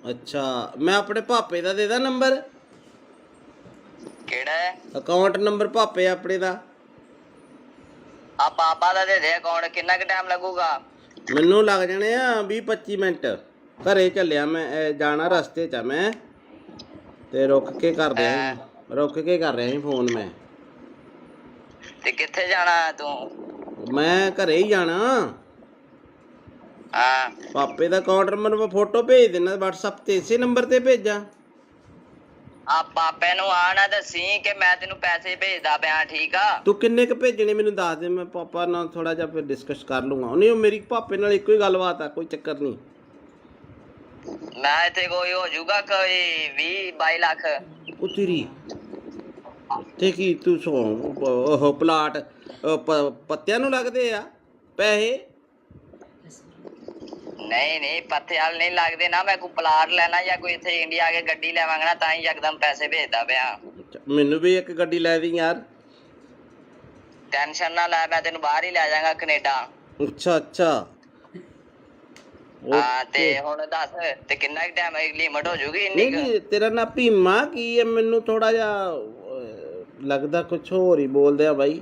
ਅੱਛਾ, ਮੈਂ ਆਪਣੇ ਪਾਪੇ ਦਾ ਦੇ ਦਾਂ ਨੰਬਰ? ਕਿਹੜਾ ਹੈ ਅਕਾਊਂਟ ਨੰਬਰ? ਪਾਪੇ ਆਪਣੇ ਦਾ। ਆ ਪਾਪਾ ਦਾ ਦੇ ਦੇ ਅਕਾਊਂਟ। ਕਿੰਨਾ ਕੁ ਟਾਈਮ ਲੱਗੂਗਾ? ਮੈਨੂੰ ਲੱਗ ਜਾਣੇ ਆ 20-25 ਮਿੰਟ। ਘਰੇ ਚੱਲਿਆ ਮੈਂ, ਜਾਣਾ ਰਸਤੇ 'ਚ ਆ ਮੈਂ। ਤੇ ਰੁਕ ਕੇ ਕਰ ਰਿਹਾ ਸੀ ਫੋਨ ਮੈਂ। ਤੇ ਕਿੱਥੇ ਜਾਣਾ ਤੂੰ? ਮੈਂ ਘਰੇ ਹੀ ਜਾਣਾ। ਹਾਂ ਪਾਪੇ ਦਾ ਅਕਾਊਂਟ ਨੰਬਰ ਮੈਂ ਫੋਟੋ ਭੇਜ ਦੇਣਾ WhatsApp ਤੇ। ਇਸੇ ਨੰਬਰ ਤੇ ਭੇਜਾਂ? ਆ ਪਾਪੇ ਨੂੰ ਆ ਨਾ ਦੱਸੀ ਕਿ ਮੈਂ ਤੈਨੂੰ ਪੈਸੇ ਭੇਜਦਾ ਪਿਆ, ਠੀਕ ਆ? ਤੂੰ ਕਿੰਨੇ ਕ ਭੇਜਣੇ ਮੈਨੂੰ ਦੱਸ ਦੇ, ਮੈਂ ਪਾਪਾ ਨਾਲ ਥੋੜਾ ਜਿਹਾ ਫਿਰ ਡਿਸਕਸ ਕਰ ਲੂੰਗਾ। ਨਹੀਂ, ਉਹ ਮੇਰੀ ਪਾਪੇ ਨਾਲ ਇੱਕੋ ਹੀ ਗੱਲਬਾਤ ਆ, ਕੋਈ ਚੱਕਰ ਨਹੀਂ। ਮੈਂ ਇੱਥੇ ਕੋਈ ਹੋ ਜਾਊਗਾ ਕੋਈ 20-22 ਲੱਖ। ਉਹ ਤੇਰੀ ਤੇ ਕੀ ਤੂੰ ਉਹ ਪਲਾਟ ਪੱਤਿਆਂ ਨੂੰ ਲੱਗਦੇ ਆ ਪੈਸੇ? ਨਹੀਂ ਪੱਥੇ ਵਾਲ ਨਹੀਂ ਲੱਗਦੇ ਨਾ। ਮੈਂ ਕੋਈ ਪਲਾਟ ਲੈਣਾ ਜਾਂ ਕੋਈ ਇੱਥੇ ਇੰਡੀਆ ਆ ਕੇ ਗੱਡੀ ਲੈਵਾਂਗਾ ਨਾ, ਤਾਂ ਹੀ ਯਕਦਮ ਪੈਸੇ ਭੇਜਦਾ ਪਿਆ। ਮੈਨੂੰ ਵੀ ਇੱਕ ਗੱਡੀ ਲੈ ਦੀ ਯਾਰ। ਟੈਨਸ਼ਨ ਨਾ ਲੈ, ਮੈਂ ਤੈਨੂੰ ਬਾਹਰ ਹੀ ਲੈ ਜਾਵਾਂਗਾ, ਕੈਨੇਡਾ। ਅੱਛਾ ਅੱਛਾ। ਹਾਂ ਤੇ ਹੁਣ ਦੱਸ, ਤੇ ਕਿੰਨਾ ਕੁ ਟਾਈਮ ਲਿਮਟ ਹੋ ਜੂਗੀ ਇੰਨੀ ਕੁ? ਨਹੀਂ, ਤੇਰਾ ਨਾਂ ਭੀਮਾ ਕੀ ਹੈ? ਮੈਨੂੰ ਥੋੜਾ ਜਿਹਾ ਲੱਗਦਾ ਕੁਛ ਹੋਰ ਹੀ ਬੋਲਦੇ ਆ ਬਾਈ।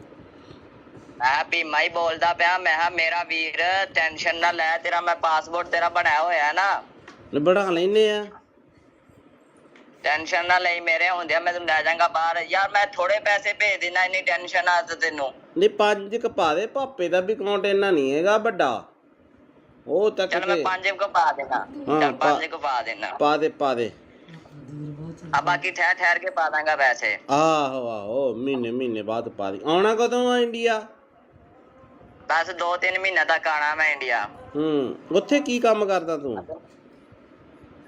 ਮੈਂ ਭੀਮਾ ਹੀ ਬੋਲਦਾ ਪਿਆ। ਮੈਂ ਕਿਹਾ ਮੇਰਾ ਵੀਰ ਟੈਨਸ਼ਨ ਨਾ ਲੈ, ਤੇਰਾ ਮੈਂ ਪਾਸਪੋਰਟ ਤੇਰਾ ਬਣਾਇਆ ਹੋਇਆ ਨਾ। ਬਣਾ ਲੈਨੇ ਆ। ਟੈਨਸ਼ਨ ਨਾ ਲਈ, ਮੇਰੇ ਹੁੰਦਿਆ ਮੈਂ ਤੈਨੂੰ ਲੈ ਜਾਵਾਂਗਾ ਬਾਹਰ। ਯਾਰ ਮੈਂ ਥੋੜੇ ਪੈਸੇ ਭੇਜ ਦੇਣਾ, ਇੰਨੀ ਟੈਨਸ਼ਨ ਆ ਤੈਨੂੰ? ਨਹੀਂ 5 ਕ ਪਾ ਦੇ। ਪਾਪੇ ਦਾ ਵੀ ਅਕਾਊਂਟ ਇੰਨਾ ਨਹੀਂ ਹੈਗਾ ਵੱਡਾ। ਉਹ ਤੱਕ ਚੱਲ ਮੈਂ 5 ਕੁ ਪਾ ਦੇਣਾ। ਚੱਲ 5 ਕੁ ਪਾ ਦੇਣਾ। ਪਾ ਦੇ। ਆ ਬਾਕੀ ਠਹਿਰ ਕੇ ਪਾ ਦਾਂਗਾ ਪੈਸੇ। ਆਹੋ ਮਹੀਨੇ ਬਾਅਦ ਪਾ ਦੀ। ਆਉਣਾ ਕਦੋਂ ਆ ਇੰਡੀਆ? ਬਸ 2-3 ਮਹੀਨੇ ਤੱਕ ਆਣਾ ਮੈਂ ਇੰਡੀਆ। ਉੱਥੇ ਕੀ ਕੰਮ ਕਰਦਾ ਤੂੰ?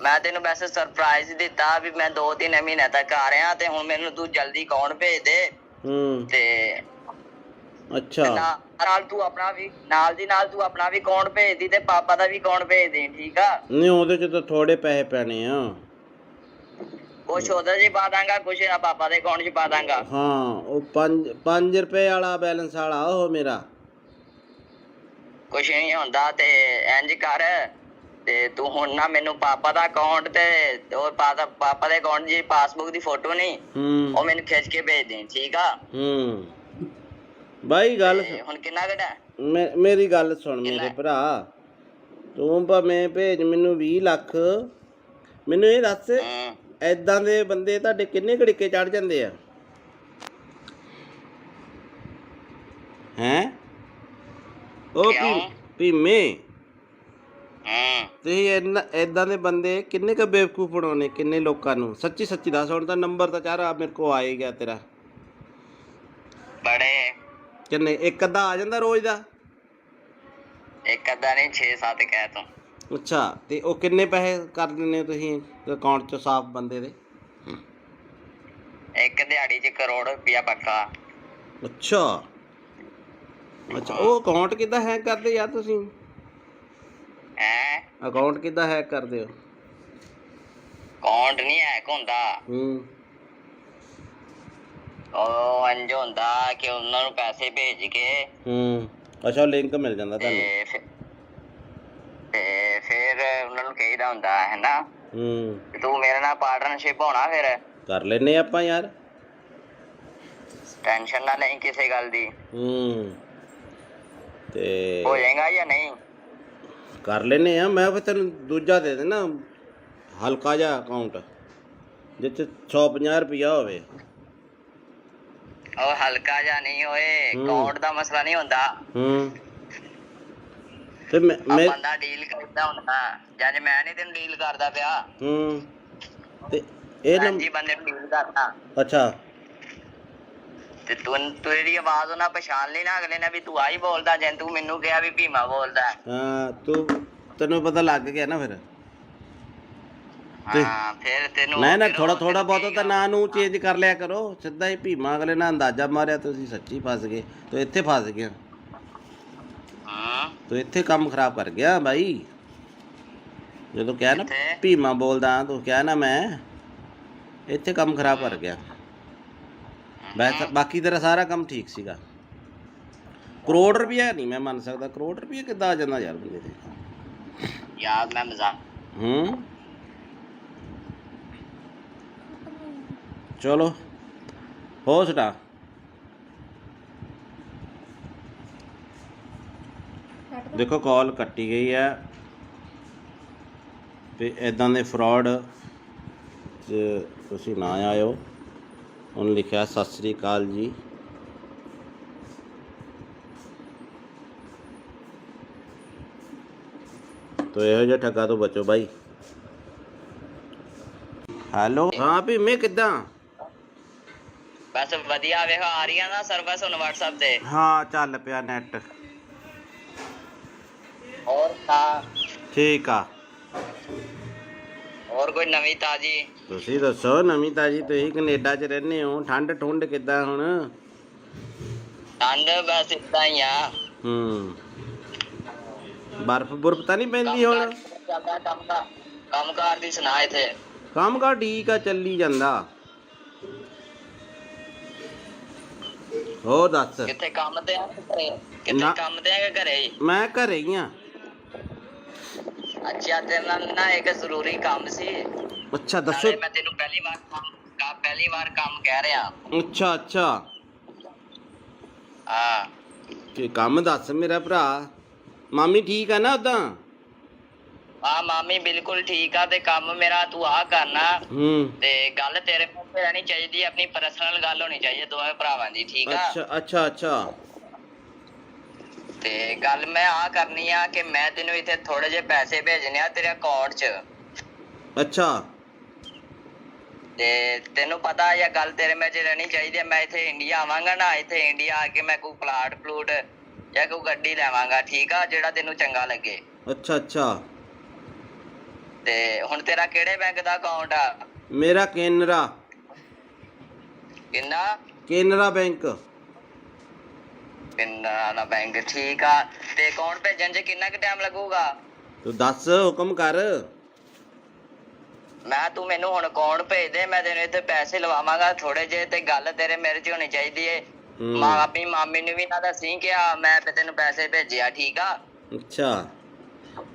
ਮੈਂ ਤੈਨੂੰ ਵੈਸੇ ਸਰਪ੍ਰਾਈਜ਼ ਦਿੱਤਾ ਵੀ ਮੈਂ 2-3 ਮਹੀਨੇ ਤੱਕ ਆ ਰਿਹਾ, ਤੇ ਹੁਣ ਮੈਨੂੰ ਤੂੰ ਜਲਦੀ ਅਕਾਊਂਟ ਭੇਜ ਦੇ। ਤੇ ਅੱਛਾ, ਨਾਲ ਤੂੰ ਆਪਣਾ ਵੀ ਨਾਲ ਦੀ ਨਾਲ ਤੂੰ ਆਪਣਾ ਵੀ ਅਕਾਊਂਟ ਭੇਜ ਦੀ ਤੇ ਪਾਪਾ ਦਾ ਵੀ ਅਕਾਊਂਟ ਭੇਜ ਦੇ, ਠੀਕ ਆ? ਨਹੀਂ ਉਹਦੇ ਚ ਤਾਂ ਥੋੜੇ ਪੈਸੇ ਪੈਣੇ ਆ। ਕੁਛ ਉਹਦੇ 'ਚ ਪਾ ਦਾਂਗਾ, ਕੁਛ ਪਾਪਾ ਦੇ ਅਕਾਊਂਟ 'ਚ ਪਾ ਦਾਂਗਾ। ਹਾਂ, ਉਹ 5 ਰੁਪਏ ਵਾਲਾ ਬੈਲੈਂਸ ਵਾਲਾ ਉਹ ਮੇਰਾ। ਕੁਛ ਨਹੀਂ ਹੁੰਦਾ। ਤੇ ਇੰਜ ਕਰ, ਤੇ ਤੂੰ ਹੁਣ ਨਾ ਮੈਨੂੰ ਪਾਪਾ ਦਾ ਅਕਾਊਂਟ ਤੇ ਉਹ ਪਾਪਾ ਦੇ ਅਕਾਊਂਟ ਦੀ ਪਾਸਬੁੱਕ ਦੀ ਫੋਟੋ ਨਹੀਂ ਉਹ ਮੈਨੂੰ ਖਿੱਚ ਕੇ ਭੇਜ ਦੇ, ਠੀਕ ਆ? ਬਾਈ ਗੱਲ ਹੁਣ ਕਿੰਨਾ ਘਟਾ? ਮੇਰੀ ਗੱਲ ਸੁਣ ਮੇਰੇ ਭਰਾ, ਤੂੰ ਭਾਵੇਂ ਭੇਜ ਮੈਨੂੰ 20 ਲੱਖ, ਮੈਨੂੰ ਇਹ ਦੱਸ ਏਦਾਂ ਦੇ ਬੰਦੇ ਤੁਹਾਡੇ ਕਿੰਨੇ ਘੜੀਕੇ ਚੜ ਜਾਂਦੇ ਆ? ਹੈਂ ਉਹ ਭੀਮੇ, ਤੁਸੀਂ ਏਦਾਂ ਦੇ ਬੰਦੇ ਕਿੰਨੇ ਕੁ ਬੇਵਕੂਫ ਬਣਾਉਣੇ, ਕਿੰਨੇ ਲੋਕਾਂ ਨੂੰ? ਸੱਚੀ ਸੱਚੀ ਦੱਸ। ਹੁਣ ਤਾਂ ਨੰਬਰ ਤਾਂ ਚਾਰਾ ਮੇਰੇ ਕੋਲ ਆ ਹੀ ਗਿਆ ਤੇਰਾ। ਬੜੇ ਕਿੰਨੇ? ਇੱਕ ਅੱਧਾ ਆ ਜਾਂਦਾ ਰੋਜ਼ ਦਾ? ਇੱਕ ਅੱਧਾ ਨਹੀਂ, 6-7 ਕਹਿ ਤੂੰ। ਅੱਛਾ, ਤੇ ਉਹ ਕਿੰਨੇ ਪੈਸੇ ਕਰ ਦਿੰਦੇ ਹੋ ਤੁਸੀਂ ਅਕਾਊਂਟ 'ਚ ਸਾਫ਼ ਬੰਦੇ ਦੇ? ਇੱਕ ਦਿਹਾੜੀ 'ਚ ਕਰੋੜ ਰੁਪਇਆ ਪੱਕਾ। ਅੱਛਾ ਅੱਛਾ, ਉਹ ਅਕਾਊਂਟ ਕਿੱਦਾਂ ਹੈਕ ਕਰਦੇ ਯਾਰ ਤੁਸੀਂ? ਹੈਂ? ਅਕਾਊਂਟ ਕਿੱਦਾਂ ਹੈਕ ਕਰਦੇ ਹੋ? ਅਕਾਊਂਟ ਨਹੀਂ ਹੈਕ ਹੁੰਦਾ। ਉਹ ਇੰਝ ਹੁੰਦਾ ਕਿ ਉਹਨਾਂ ਨੂੰ ਪੈਸੇ ਭੇਜ ਕੇ ਅੱਛਾ, ਲਿੰਕ ਮਿਲ ਜਾਂਦਾ ਤੁਹਾਨੂੰ ਤੇ ਫਿਰ ਉਹਨਾਂ ਨੂੰ ਕਹੀਦਾ ਹੁੰਦਾ ਹੈ ਨਾ ਤੂੰ ਮੇਰੇ ਨਾਲ ਪਾਰਟਨਰਸ਼ਿਪ ਹੋਣਾ, ਫਿਰ ਕਰ ਲੈਨੇ ਆਪਾਂ ਯਾਰ, ਟੈਨਸ਼ਨ ਨਾ ਲਈ ਕਿਸੇ ਗੱਲ ਦੀ। ਤੇ ਹੋ ਜਾਏਗਾ ਜਾਂ ਨਹੀਂ? ਕਰ ਲੈਨੇ ਆ। ਮੈਂ ਫਿਰ ਤੈਨੂੰ ਦੂਜਾ ਦੇ ਦੇਣਾ, ਹਲਕਾ ਜਿਹਾ ਅਕਾਊਂਟ ਜਿਸ 'ਚ 150 ਰੁਪਇਆ ਹੋਵੇ। ਉਹ ਹਲਕਾ ਜਿਹਾ ਨਹੀਂ ਹੋਏ, ਅਕਾਊਂਟ ਦਾ ਮਸਲਾ ਨਹੀਂ ਹੁੰਦਾ। ਤੇ ਮੈਂ ਬੰਦਾ ਡੀਲ ਕਰਦਾ ਹੁੰਦਾ, ਜਦ ਮੈਂ ਨਹੀਂ ਤੈਨੂੰ ਡੀਲ ਕਰਦਾ ਪਿਆ। ਤੇ ਇਹ ਜੀ ਬੰਦੇ ਨੂੰ ਡੀਲ ਕਰਦਾ। ਅੱਛਾ, ਤੇ ਤੂੰ ਤੇਰੀ ਆਵਾਜ਼ ਉਹਨਾਂ ਪਛਾਣ ਲਈ ਨਾ ਅਗਲੇ ਨੇ ਵੀ ਤੂੰ ਆਹੀ ਬੋਲਦਾ, ਜੇ ਤੂੰ ਮੈਨੂੰ ਕਿਹਾ ਵੀ ਭੀਮਾ ਬੋਲਦਾ। ਹਾਂ, ਤੈਨੂੰ ਪਤਾ ਲੱਗ ਗਿਆ ਨਾ ਫਿਰ। ਹਾਂ, ਫਿਰ ਤੈਨੂੰ ਨਾ ਥੋੜਾ ਬਹੁਤਾ ਤਾਂ ਨਾਂ ਨੂੰ ਚੇਂਜ ਕਰ ਲਿਆ ਕਰੋ। ਸਿੱਧਾ ਹੀ ਭੀਮਾ ਅਗਲੇ ਨਾਲ ਅੰਦਾਜ਼ਾ ਮਾਰਿਆ, ਤੁਸੀਂ ਸੱਚੀ ਫਸ ਗਏ। ਤੂੰ ਇੱਥੇ ਫਸ ਗਿਆ, ਤੂੰ ਇੱਥੇ ਕੰਮ ਖਰਾਬ ਕਰ ਗਿਆ ਬਾਈ। ਜਦੋਂ ਕਿਹਾ ਨਾ ਭੀਮਾ ਬੋਲਦਾ, ਤੂੰ ਕਿਹਾ ਨਾ ਮੈਂ, ਇੱਥੇ ਕੰਮ ਖਰਾਬ ਕਰ ਗਿਆ। ਬਾਕੀ ਤੇਰਾ ਸਾਰਾ ਕੰਮ ਠੀਕ ਸੀਗਾ। ਕਰੋੜ ਰੁਪਇਆ ਨਹੀਂ ਮੈਂ ਮੰਨ ਸਕਦਾ। ਕਰੋੜ ਰੁਪਇਆ ਕਿੱਦਾਂ ਆ ਜਾਂਦਾ ਯਾਰ ਬੰਦੇ ਤੇ? ਯਾਰ ਮੈਂ ਮਜ਼ਾਕ। ਚਲੋ ਹੋ ਸਟਾ। ਦੇਖੋ ਕਾਲ ਕੱਟੀ ਗਈ ਹੈ ਤੇ ਇੱਦਾਂ ਦੇ ਫਰਾਡ ਤੁਸੀਂ ਨਾ ਆਇਓ। ਉਹਨੇ ਲਿਖਿਆ ਸਤਿ ਸ੍ਰੀ ਅਕਾਲ ਜੀ। ਤੋ ਇਹੋ ਜਿਹਾ ਠੱਗਾ ਤੋਂ ਬਚੋ ਬਾਈ। ਹੈਲੋ, ਹਾਂ ਭੀਮੇ ਕਿੱਦਾਂ? ਬਸ ਵਧੀਆ, ਵੇਖੋ ਆ ਰਹੀ ਆ ਨਾ ਸਰਵਿਸ ਹੁਣ WhatsApp ਤੇ। ਹਾਂ, ਚੱਲ ਪਿਆ ਨੈਟ। ਹੋਰ ਤਾਂ ਠੀਕ ਆ। ਹੋਰ ਕੋਈ ਨਵੀਂ ਤਾਜੀ? ਤੁਸੀਂ ਦੱਸੋ ਨਵੀਂ ਤਾਜੀ। ਤੁਸੀਂ ਕੈਨੇਡਾ 'ਚ ਰਹਿੰਦੇ ਹੋ, ਠੰਡ ਠੁੰਡ ਕਿੱਦਾਂ ਹੁਣ? ਠੰਡ ਬਸ ਇਦਾਂ ਹੀ ਆ। ਬਰਫ਼ ਬੁਰਫ਼ ਤਾਂ ਨਹੀਂ ਪੈਂਦੀ ਹੁਣ? ਕੰਮ ਕਾਰ ਦੀ ਸੁਣਾ ਇੱਥੇ? ਕੰਮ ਕਾਰ ਠੀਕ ਆ, ਚੱਲੀ ਜਾਂਦਾ। ਹੋਰ ਦੱਸ। ਕਿੱਥੇ ਕੰਮ ਤੇ ਆ ਘਰੇ? ਕਿੱਥੇ ਕੰਮ ਤੇ ਆ ਘਰੇ? ਮੈਂ ਘਰੇ ਹੀ ਆ। ਅੱਛਾ, ਤੇਰੇ ਨਾਲ ਨਾ ਇੱਕ ਜ਼ਰੂਰੀ ਕੰਮ ਸੀ। ਅੱਛਾ ਦੱਸੋ। ਮੈਂ ਤੈਨੂੰ ਪਹਿਲੀ ਵਾਰ ਕੰਮ ਕਹਿ ਰਿਹਾ। ਅੱਛਾ ਅੱਛਾ, ਹਾਂ ਕੀ ਕੰਮ ਦੱਸ ਮੇਰਾ ਭਰਾ। ਮਾਮੀ ਠੀਕ ਆ ਨਾ ਉਦਾਂ? ਹਾਂ, ਮਾਮੀ ਬਿਲਕੁਲ ਠੀਕ ਆ। ਤੇ ਕੰਮ ਮੇਰਾ ਤੂੰ ਆ ਕਰਨਾ ਤੇ ਗੱਲ ਤੇਰੇ ਕੋਲ ਰਹਿਣੀ ਚਾਹੀਦੀ, ਆਪਣੀ ਪਰਸਨਲ ਗੱਲ ਹੋਣੀ ਚਾਹੀਦੀ ਦੋਵੇਂ ਭਰਾਵਾਂ ਦੀ, ਠੀਕ ਆ? ਅੱਛਾ ਅੱਛਾ ਅੱਛਾ। ਤੇ ਗੱਲ ਮੈਂ ਆ ਕਰਨੀ ਆ ਕਿ ਮੈਂ ਤੈਨੂੰ ਇੱਥੇ ਥੋੜੇ ਜਿਹੇ ਪੈਸੇ ਭੇਜਣੇ ਆ ਤੇਰੇ ਅਕਾਊਂਟ 'ਚ। ਅੱਛਾ, ਤੇ ਤੈਨੂੰ ਪਤਾ ਜਾਂ ਗੱਲ ਤੇਰੇ ਵਿੱਚ ਰਹਿਣੀ ਚਾਹੀਦੀ ਹੈ। ਮੈਂ ਇੱਥੇ ਇੰਡੀਆ ਆਵਾਂਗਾ ਨਾ, ਇੱਥੇ ਇੰਡੀਆ ਆ ਕੇ ਮੈਂ ਕੋਈ ਪਲਾਟ ਪਲੂਟ ਜਾਂ ਕੋਈ ਗੱਡੀ ਲੈਵਾਂਗਾ, ਠੀਕ ਆ? ਜਿਹੜਾ ਤੈਨੂੰ ਚੰਗਾ ਲੱਗੇ। ਅੱਛਾ ਅੱਛਾ। ਤੇ ਹੁਣ ਤੇਰਾ ਕਿਹੜੇ ਬੈਂਕ ਦਾ ਅਕਾਊਂਟ ਆ? ਮੇਰਾ ਕੇਨਰਾ। ਕਿੰਨਾ? ਕੇਨਰਾ ਬੈਂਕ। ਕੇਨਰਾ ਬੈਂਕ, ਠੀਕ ਆ। ਤੇ ਅਕਾਊਂਟ ਭੇਜਣ 'ਚ ਕਿੰਨਾ ਕੁ ਟਾਈਮ ਲੱਗੂਗਾ? ਤੂੰ ਦੱਸ, ਹੁਕਮ ਕਰ। ਤੂੰ ਮੈਨੂੰ ਹੁਣ ਅਕਾਊਂਟ ਭੇਜ ਦੇ, ਮੈਂ ਤੈਨੂੰ ਇੱਥੇ ਪੈਸੇ ਲਵਾਵਾਂਗਾ ਥੋੜੇ ਜਿਹੇ। ਤੇ ਗੱਲ ਤੇਰੇ ਮੇਰੇ 'ਚ ਹੋਣੀ ਚਾਹੀਦੀ ਏ। ਆਪਣੀ ਮਾਮੀ ਨੂੰ ਵੀ ਨਾ ਦੱਸੀ ਕਿ ਮੈਂ ਤੈਨੂੰ ਪੈਸੇ ਭੇਜਿਆ, ਠੀਕ ਆ? ਅੱਛਾ।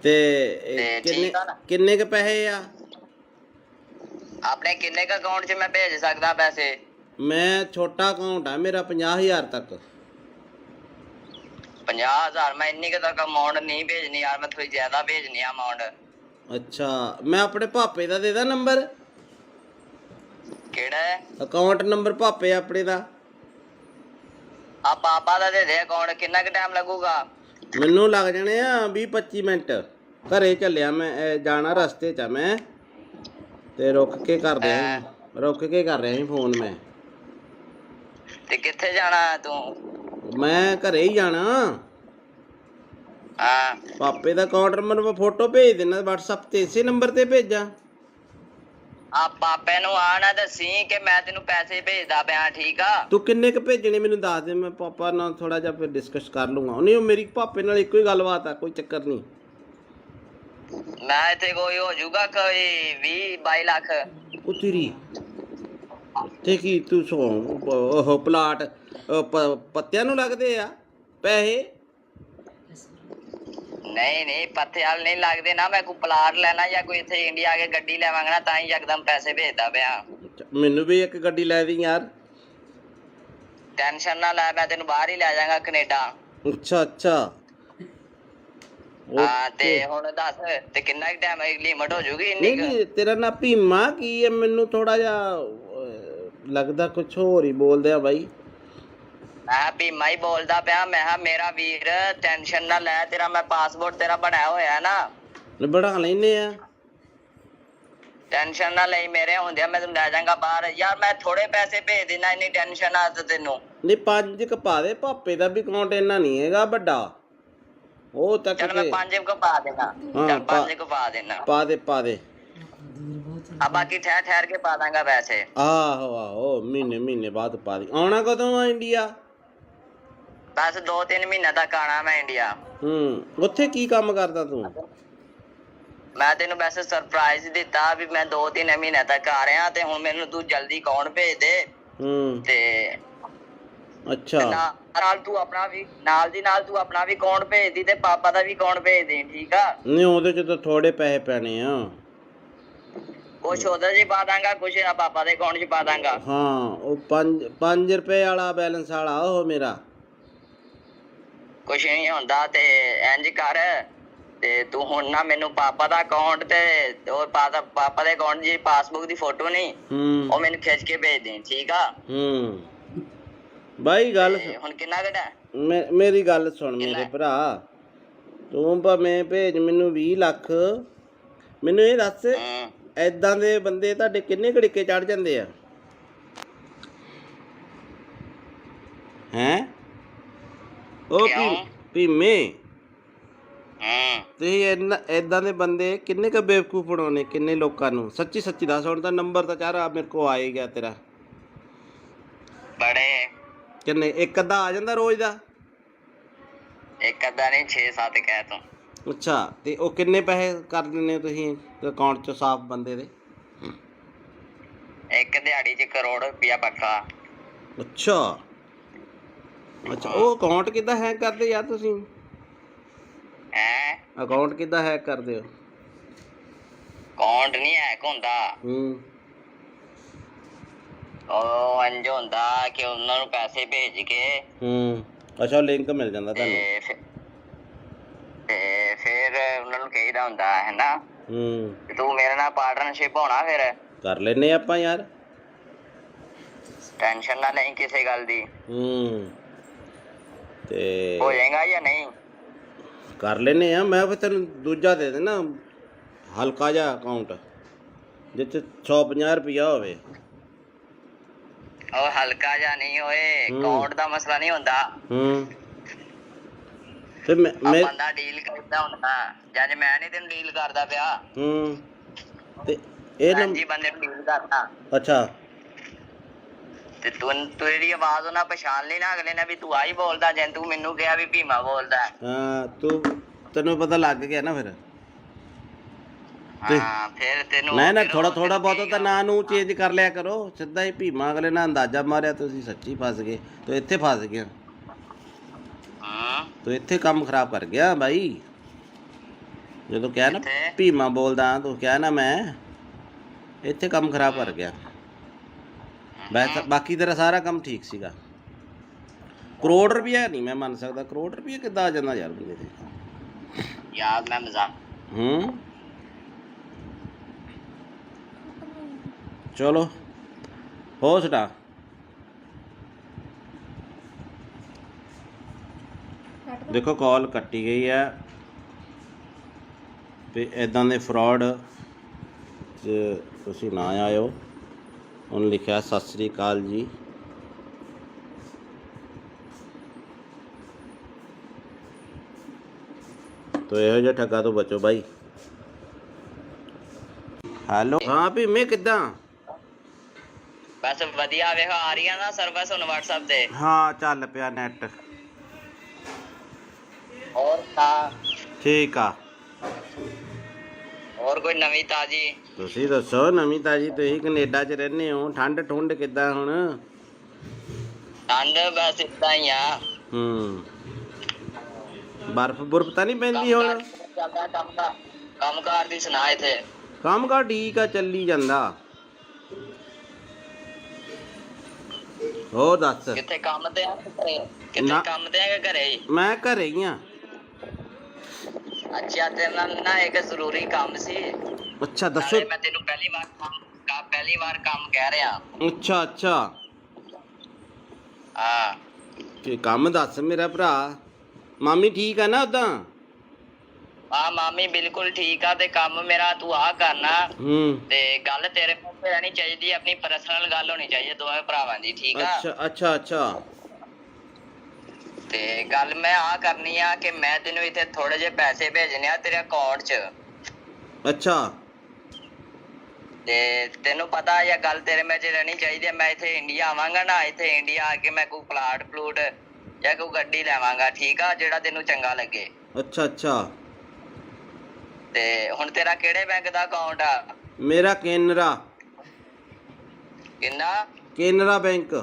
ਤੇ ਤੇ ਕਿੰਨੇ ਠੀਕ ਆ ਨਾ। ਕਿੰਨੇ ਕ ਪੈਸੇ ਆ? ਆਪਣੇ ਕਿੰਨੇ ਕ ਅਕਾਊਂਟ 'ਚ ਮੈਂ ਭੇਜ ਸਕਦਾ ਪੈਸੇ? ਮੈਂ ਛੋਟਾ ਅਕਾਊਂਟ ਆ ਮੇਰਾ 50,000 ਤੱਕ। 50,000? ਮੈਂ ਇੰਨੀ ਕੁ ਤੱਕ ਅਮਾਊਂਟ ਨਹੀਂ ਭੇਜਣੀ ਯਾਰ, ਮੈਂ ਥੋੜੀ ਜ਼ਿਆਦਾ ਭੇਜਣੀ ਆ ਅਮਾਊਂਟ। ਅੱਛਾ, ਮੈਂ ਆਪਣੇ ਭਾਪੇ ਦਾ ਦੇ ਦਾਂ ਨੰਬਰ? ਕਿਹੜਾ ਹੈ? ਅਕਾਊਂਟ ਨੰਬਰ ਭਾਪੇ ਆਪਣੇ ਦਾ। ਆ ਪਾਪਾ ਦਾ ਦੇ ਦੇ ਅਕਾਊਂਟ। ਕਿੰਨਾ ਕੁ ਟਾਈਮ ਲੱਗੂਗਾ? ਮੈਨੂੰ ਲੱਗ ਜਾਣੇ ਆ 20-25 ਮਿੰਟ। ਘਰੇ ਚੱਲਿਆ ਮੈਂ, ਜਾਣਾ ਰਸਤੇ 'ਚ ਆ ਮੈਂ, ਤੇ ਰੁਕ ਕੇ ਕਰ ਰਿਹਾ ਸੀ ਫੋਨ ਮੈਂ। ਤੇ ਕਿੱਥੇ ਜਾਣਾ ਤੂੰ? ਮੈਂ ਘਰੇ ਹੀ ਜਾਣਾ। ਹਾਂ, ਪਾਪੇ ਦਾ ਅਕਾਊਂਟ ਨੰਬਰ ਮੈਂ ਫੋਟੋ ਭੇਜ ਦੇਣਾ WhatsApp ਤੇ, ਇਸੇ ਨੰਬਰ ਤੇ ਭੇਜਾਂ? ਆ ਪਾਪੇ ਨੂੰ ਆ ਨਾ ਦੱਸੀ ਕਿ ਮੈਂ ਤੈਨੂੰ ਪੈਸੇ ਭੇਜਦਾ ਪਿਆ, ਠੀਕ ਆ? ਤੂੰ ਕਿੰਨੇ ਕ ਭੇਜਣੇ ਮੈਨੂੰ ਦੱਸ ਦੇ, ਮੈਂ ਪਾਪਾ ਨਾਲ ਥੋੜਾ ਜਿਹਾ ਫਿਰ ਡਿਸਕਸ ਕਰ ਲੂੰਗਾ। ਨਹੀਂ, ਉਹ ਮੇਰੀ ਪਾਪੇ ਨਾਲ ਇੱਕੋ ਹੀ ਗੱਲਬਾਤ ਆ, ਕੋਈ ਚੱਕਰ ਨਹੀਂ। ਮੈਂ ਇੱਥੇ ਕੋਈ ਹੋ ਜਾਊਗਾ ਕੋਈ 20-22 ਲੱਖ। ਉਹ ਤੇਰੀ ਤੇ ਕੀ ਤੂੰ ਉਹ ਪਲਾਟ ਪੱਤਿਆਂ ਨੂੰ ਲੱਗਦੇ ਆ ਪੈਸੇ? ਨਹੀਂ ਪੱਥੇ ਵਾਲ ਨਹੀਂ ਲੱਗਦੇ ਨਾ। ਮੈਂ ਕੋਈ ਪਲਾਟ ਲੈਣਾ ਜਾਂ ਕੋਈ ਇੱਥੇ ਇੰਡੀਆ ਆ ਕੇ ਗੱਡੀ ਲੈਵਾਂਗਾ ਨਾ, ਤਾਂ ਹੀ ਯਕਦਮ ਪੈਸੇ ਭੇਜਦਾ ਪਿਆ। ਮੈਨੂੰ ਵੀ ਇੱਕ ਗੱਡੀ ਲੈ ਦੀ ਯਾਰ। ਟੈਨਸ਼ਨ ਨਾ ਲੈ, ਮੈਂ ਤੈਨੂੰ ਬਾਹਰ ਹੀ ਲੈ ਜਾਵਾਂਗਾ, ਕੈਨੇਡਾ। ਅੱਛਾ ਹਾਂ, ਤੇ ਹੁਣ ਦੱਸ ਤੇ ਕਿੰਨਾ ਟਾਈਮ ਲਿਮਟ ਹੋ ਜੂਗੀ ਇੰਨੀ ਕੁ? ਨਹੀਂ, ਤੇਰਾ ਨਾਂ ਭੀਮਾ ਕੀ ਹੈ? ਮੈਨੂੰ ਥੋੜਾ ਜਿਹਾ ਲੱਗਦਾ ਕੁਛ ਹੋਰ ਹੀ ਬੋਲਦੇ ਆ ਬਾਈ। ਮੈਂ ਭੀਮਾ ਹੀ ਬੋਲਦਾ ਪਿਆ। ਮੈਂ ਕਿਹਾ ਮੇਰਾ ਵੀਰ ਟੈਨਸ਼ਨ ਨਾ ਲੈ, ਤੇਰਾ ਮੈਂ ਪਾਸਪੋਰਟ ਤੇਰਾ ਬਣਾਇਆ ਹੋਇਆ ਨਾ। ਬਣਾ ਲੈਨੇ ਆ। ਟੈਨਸ਼ਨ ਨਾ ਲਈ, ਮੇਰੇ ਹੁੰਦਿਆ ਮੈਂ ਤੈਨੂੰ ਲੈ ਜਾਵਾਂਗਾ ਬਾਹਰ। ਯਾਰ ਮੈਂ ਥੋੜੇ ਪੈਸੇ ਭੇਜ ਦੇਣਾ, ਇੰਨੀ ਟੈਨਸ਼ਨ ਆ ਤੈਨੂੰ? ਨਹੀਂ, 5 ਕ ਪਾ ਦੇ। ਭਾਪੇ ਦਾ ਵੀ ਅਕਾਊਂਟ ਇੰਨਾ ਨਹੀਂ ਹੈਗਾ ਵੱਡਾ, ਉਹ ਤੱਕ। ਚੱਲ ਮੈਂ 5 ਕੁ ਪਾ ਦੇਣਾ। ਚੱਲ 5 ਕੁ ਪਾ ਦੇਣਾ। ਪਾ ਦੇ। ਆ ਬਾਕੀ ਠਹਿਰ ਕੇ ਪਾ ਦਾਂਗਾ ਪੈਸੇ। ਆਹੋ ਮਹੀਨੇ ਬਾਅਦ ਪਾ ਦੀ। ਆਉਣਾ ਕਦੋਂ ਆ ਇੰਡੀਆ? ਬਸ 2-3 ਮਹੀਨੇ ਤੱਕ ਆਣਾ ਮੈਂ ਇੰਡੀਆ। ਉੱਥੇ ਕੀ ਕੰਮ ਕਰਦਾ ਤੂੰ? ਮੈਂ ਤੈਨੂੰ ਵੈਸੇ ਸਰਪ੍ਰਾਈਜ਼ ਦਿੱਤਾ ਵੀ ਮੈਂ 2-3 ਮਹੀਨੇ ਤੱਕ ਆ ਰਿਹਾ, ਤੇ ਹੁਣ ਮੈਨੂੰ ਤੂੰ ਜਲਦੀ ਅਕਾਊਂਟ ਭੇਜ ਦੇ। ਤੇ ਅੱਛਾ, ਨਾਲ ਤੂੰ ਆਪਣਾ ਵੀ ਨਾਲ ਤੂੰ ਆਪਣਾ ਵੀ ਅਕਾਊਂਟ ਭੇਜ ਦੀ, ਤੇ ਪਾਪਾ ਦਾ ਵੀ ਅਕਾਊਂਟ ਭੇਜ ਦੇ, ਠੀਕ ਆ? ਨਹੀਂ, ਉਹਦੇ ਚ ਤਾਂ ਥੋੜੇ ਪੈਸੇ ਪੈਣੇ ਆ। ਕੁਛ ਉਹਦੇ 'ਚ ਪਾ ਦਾਂਗਾ, ਕੁਛ ਪਾਪਾ ਦੇ ਅਕਾਊਂਟ 'ਚ ਪਾ ਦਾਂਗਾ। ਹਾਂ, ਉਹ 5 ਰੁਪਏ ਵਾਲਾ ਬੈਲੈਂਸ ਵਾਲਾ ਉਹ ਮੇਰਾ। ਕੁਛ ਨਹੀਂ ਹੁੰਦਾ, ਤੇ ਇੰਜ ਕਰ, ਤੇ ਤੂੰ ਹੁਣ ਨਾ ਮੈਨੂੰ ਪਾਪਾ ਦਾ ਅਕਾਊਂਟ ਤੇ ਉਹ ਪਾਪਾ ਦੇ ਅਕਾਊਂਟ ਦੀ ਪਾਸਬੁੱਕ ਦੀ ਫੋਟੋ ਨਹੀਂ, ਉਹ ਮੈਨੂੰ ਖਿੱਚ ਕੇ ਭੇਜ ਦੇ, ਠੀਕ ਆ? ਬਾਈ ਗੱਲ ਹੁਣ ਕਿੰਨਾ ਘਟਾ? ਮੇਰੀ ਗੱਲ ਸੁਣ ਮੇਰੇ ਭਰਾ, ਤੂੰ ਭਾਵੇਂ ਭੇਜ ਮੈਨੂੰ 20 ਲੱਖ। ਮੈਨੂੰ ਇਹ ਦੱਸ, ਏਦਾਂ ਦੇ ਬੰਦੇ ਤੁਹਾਡੇ ਕਿੰਨੇ ਘੜੀਕੇ ਚੜ ਜਾਂਦੇ ਆ? ਹੈਂ? ਉਹ ਭੀਮੇ, ਤੁਸੀਂ ਏਦਾਂ ਦੇ ਬੰਦੇ ਕਿੰਨੇ ਕ ਬੇਵਕੂਫ ਬਣਾਉਣੇ, ਕਿੰਨੇ ਲੋਕਾਂ ਨੂੰ? ਸੱਚੀ ਦੱਸ। ਹੁਣ ਤਾਂ ਨੰਬਰ ਤਾਂ ਚਾਰਾ ਮੇਰੇ ਕੋਲ ਆ ਹੀ ਗਿਆ ਤੇਰਾ। ਬੜੇ ਕਿੰਨੇ? ਇੱਕ ਅੱਧਾ ਆ ਜਾਂਦਾ ਰੋਜ਼ ਦਾ? ਇੱਕ ਅੱਧਾ ਨਹੀਂ, 6-7 ਕਹਿ ਤੂੰ। ਅੱਛਾ, ਤੇ ਉਹ ਕਿੰਨੇ ਪੈਸੇ ਕਰ ਦਿੰਦੇ ਹੋ ਤੁਸੀਂ ਅਕਾਊਂਟ 'ਚ ਸਾਫ਼ ਬੰਦੇ ਦੇ? ਇੱਕ ਦਿਹਾੜੀ 'ਚ ਕਰੋੜ ਰੁਪਇਆ ਪੱਕਾ। ਅੱਛਾ, ਉਹ ਅਕਾਊਂਟ ਕਿੱਦਾਂ ਹੈਕ ਕਰਦੇ ਯਾਰ ਤੁਸੀਂ? ਅਕਾਊਂਟ ਕਿੱਦਾਂ ਹੈਕ ਕਰਦੇ ਹੋ? ਅਕਾਊਂਟ ਨਹੀਂ ਹੈਕ ਹੁੰਦਾ। ਉਹ ਇੰਝ ਹੁੰਦਾ ਕਿ ਉਹਨਾਂ ਨੂੰ ਪੈਸੇ ਭੇਜ ਕੇ ਅੱਛਾ, ਲਿੰਕ ਮਿਲ ਜਾਂਦਾ ਤੁਹਾਨੂੰ? ਤੇ ਫਿਰ ਉਹਨਾਂ ਨੂੰ ਕਹੀਦਾ ਹੁੰਦਾ ਹੈ ਨਾ, ਤੂੰ ਮੇਰੇ ਨਾਲ ਪਾਰਟਨਰਸ਼ਿਪ ਹੋਣਾ, ਫਿਰ ਕਰ ਲੈਨੇ ਆਪਾਂ ਯਾਰ। ਟੈਨਸ਼ਨ ਨਾ ਲਈ ਕਿਸੇ ਗੱਲ ਦੀ। ਤੇ ਹੋ ਜਾਏਗਾ ਜਾਂ ਨਹੀਂ? ਕਰ ਲੈਨੇ ਆ। ਮੈਂ ਫਿਰ ਤੈਨੂੰ ਦੂਜਾ ਦੇ ਦੇਣਾ, ਹਲਕਾ ਜਿਹਾ ਅਕਾਊਂਟ ਜਿੱਥੇ 150 ਰੁਪਇਆ ਹੋਵੇ। ਉਹ ਹਲਕਾ ਜਿਹਾ ਨਹੀਂ ਹੋਏ, ਅਕਾਊਂਟ ਦਾ ਮਸਲਾ ਨਹੀਂ ਹੁੰਦਾ। ਤੇ ਬੰਦਾ ਡੀਲ ਕਰਦਾ ਹੁੰਦਾ, ਜਦ ਮੈਂ ਨਹੀਂ ਤੈਨੂੰ ਡੀਲ ਕਰਦਾ ਪਿਆ। ਤੇ ਇਹ ਜੀ ਬੰਦੇ ਨੂੰ ਡੀਲ ਕਰਦਾ। ਅੱਛਾ, ਤੇ ਤੂੰ ਤੇਰੀ ਆਵਾਜ਼ ਉਹਨਾਂ ਪਛਾਣ ਲਈ ਨਾ ਅਗਲੇ ਨੇ ਵੀ ਤੂੰ ਆਹੀ ਬੋਲਦਾ, ਜੇ ਤੂੰ ਮੈਨੂੰ ਕਿਹਾ ਵੀ ਭੀਮਾ ਬੋਲਦਾ। ਤੈਨੂੰ ਪਤਾ ਲੱਗ ਗਿਆ ਨਾ ਫਿਰ? ਹਾਂ, ਫਿਰ ਤੈਨੂੰ ਨਾ ਥੋੜਾ ਬਹੁਤ ਤਾਂ ਨਾਂ ਨੂੰ ਚੇਂਜ ਕਰ ਲਿਆ ਕਰੋ। ਸਿੱਧਾ ਹੀ ਭੀਮਾ ਅਗਲੇ ਨਾਲ ਅੰਦਾਜ਼ਾ ਮਾਰਿਆ, ਤੁਸੀਂ ਸੱਚੀ ਫਸ ਗਏ। ਤੂੰ ਇੱਥੇ ਫਸ ਗਿਆ, ਤੂੰ ਇੱਥੇ ਕੰਮ ਖਰਾਬ ਕਰ ਗਿਆ ਬਾਈ। ਜਦੋਂ ਕਿਹਾ ਨਾ ਕਿੱਥੇ? ਭੀਮਾ ਬੋਲਦਾ ਤੂੰ ਕਿਹਾ ਨਾ ਮੈਂ ਇੱਥੇ ਕੰਮ ਖਰਾਬ ਕਰ ਗਿਆ। ਬਾਕੀ ਤੇਰਾ ਸਾਰਾ ਕੰਮ ਠੀਕ ਸੀਗਾ। ਕਰੋੜ ਰੁਪਇਆ ਨਹੀਂ ਮੈਂ ਮੰਨ ਸਕਦਾ। ਕਰੋੜ ਰੁਪਇਆ ਕਿੱਦਾਂ ਆ ਜਾਂਦਾ ਯਾਰ ਬੰਦੇ ਤੇ। ਯਾਰ ਮੈਂ ਮਜ਼ਾਕ ਚਲੋ ਹੋ ਸਟਾ ਦੇਖੋ ਕਾਲ ਕੱਟੀ ਗਈ ਹੈ ਤੇ ਇਦਾਂ ਦੇ ਫਰਾਡ ਤੁਸੀਂ ਨਾ ਆਇਓ। ਉਹਨੇ ਲਿਖਿਆ ਸਤਿ ਸ੍ਰੀ ਅਕਾਲ ਜੀ। ਤੋ ਇਹੋ ਜਿਹਾ ਠੱਗਾ ਤੋਂ ਬਚੋ ਬਾਈ। ਹੈਲੋ ਹਾਂ ਵੀ ਮੈਂ ਕਿੱਦਾਂ? ਬਸ ਵਧੀਆ ਵੇਖੋ ਆ ਰਹੀਆਂ ਨਾ ਸਰਵਿਸ ਹੁਣ WhatsApp ਤੇ। ਹਾਂ ਚੱਲ ਪਿਆ ਨੈਟ। ਹੋਰ ਤਾਂ ਠੀਕ ਆ। ਹੋਰ ਕੋਈ ਨਵੀਂ ਤਾਜੀ? ਤੁਸੀਂ ਦੱਸੋ ਨਵੀਂ ਤਾਜੀ। ਤੁਸੀਂ ਕੈਨੇਡਾ 'ਚ ਰਹਿੰਦੇ ਹੋ। ਠੰਡ ਠੁੰਡ ਕਿੱਦਾਂ ਹੁਣ? ਠੰਡ ਬਸ ਇਦਾਂ ਹੀ ਆ। ਬਰਫ਼ ਬੁਰਫ਼ ਤਾਂ ਨਹੀਂ ਪੈਂਦੀ ਹੁਣ? ਕੰਮ ਕਾਰ ਦੀ ਸੁਣਾ ਇੱਥੇ। ਕੰਮ ਕਾਰ ਠੀਕ ਆ ਚੱਲੀ ਜਾਂਦਾ। ਹੋਰ ਦੱਸ। ਕਿੱਥੇ ਕੰਮ ਤੇ ਆ ਕਿੱਥੇ ਕੰਮ ਤੇ ਆ ਕਿ ਘਰੇ ਹੀ? ਮੈਂ ਘਰੇ ਹੀ ਆ। ਅੱਛਾ ਤੇਰੇ ਨਾਲ ਨਾ ਇੱਕ ਜ਼ਰੂਰੀ ਕੰਮ ਸੀ। ਅੱਛਾ ਦੱਸੋ। ਮੈਂ ਤੈਨੂੰ ਪਹਿਲੀ ਵਾਰ ਕੰਮ ਕਹਿ ਰਿਹਾ। ਅੱਛਾ ਅੱਛਾ ਹਾਂ ਤੇ ਕੰਮ ਦੱਸ ਮੇਰਾ ਭਰਾ। ਮਾਮੀ ਠੀਕ ਆ ਨਾ ਉਦਾਂ? ਆ ਮਾਮੀ ਬਿਲਕੁਲ ਠੀਕ ਆ। ਤੇ ਕੰਮ ਮੇਰਾ ਤੂੰ ਆ ਕਰਨਾ ਤੇ ਗੱਲ ਤੇਰੇ ਮੂੰਹ ਤੇ ਰਹਿਣੀ ਚਾਹੀਦੀ। ਆਪਣੀ ਪਰਸਨਲ ਗੱਲ ਹੋਣੀ ਚਾਹੀਦੀ ਦੋਵੇਂ ਭਰਾਵਾਂ ਦੀ। ਠੀਕ ਆ? ਅੱਛਾ ਅੱਛਾ ਅੱਛਾ ਤੇ ਗੱਲ ਮੈਂ ਆ ਕਰਨੀ ਆ ਕਿ ਮੈਂ ਤੈਨੂੰ ਇੱਥੇ ਥੋੜੇ ਜਿਹੇ ਪੈਸੇ ਭੇਜਣੇ ਆ ਤੇਰੇ ਅਕਾਊਂਟ 'ਚ। ਅੱਛਾ ਤੇ ਤੈਨੂੰ ਪਤਾ ਇਹ ਗੱਲ ਤੇਰੇ ਵਿੱਚ ਰਹਿਣੀ ਚਾਹੀਦੀ ਹੈ। ਮੈਂ ਇੱਥੇ ਇੰਡੀਆ ਆਵਾਂਗਾ ਨਾ, ਇੱਥੇ ਇੰਡੀਆ ਆ ਕੇ ਮੈਂ ਕੋਈ ਪਲਾਟ ਪਲੂਟ ਜਾਂ ਕੋਈ ਗੱਡੀ ਲੈਵਾਂਗਾ। ਠੀਕ ਆ? ਜਿਹੜਾ ਤੈਨੂੰ ਚੰਗਾ ਲੱਗੇ। ਅੱਛਾ ਅੱਛਾ ਤੇ ਹੁਣ ਤੇਰਾ ਕਿਹੜੇ ਬੈਂਕ ਦਾ ਅਕਾਊਂਟ ਆ? ਮੇਰਾ ਕੇਨਰਾ। ਕਿੰਨਾ? ਕੇਨਰਾ ਬੈਂਕ।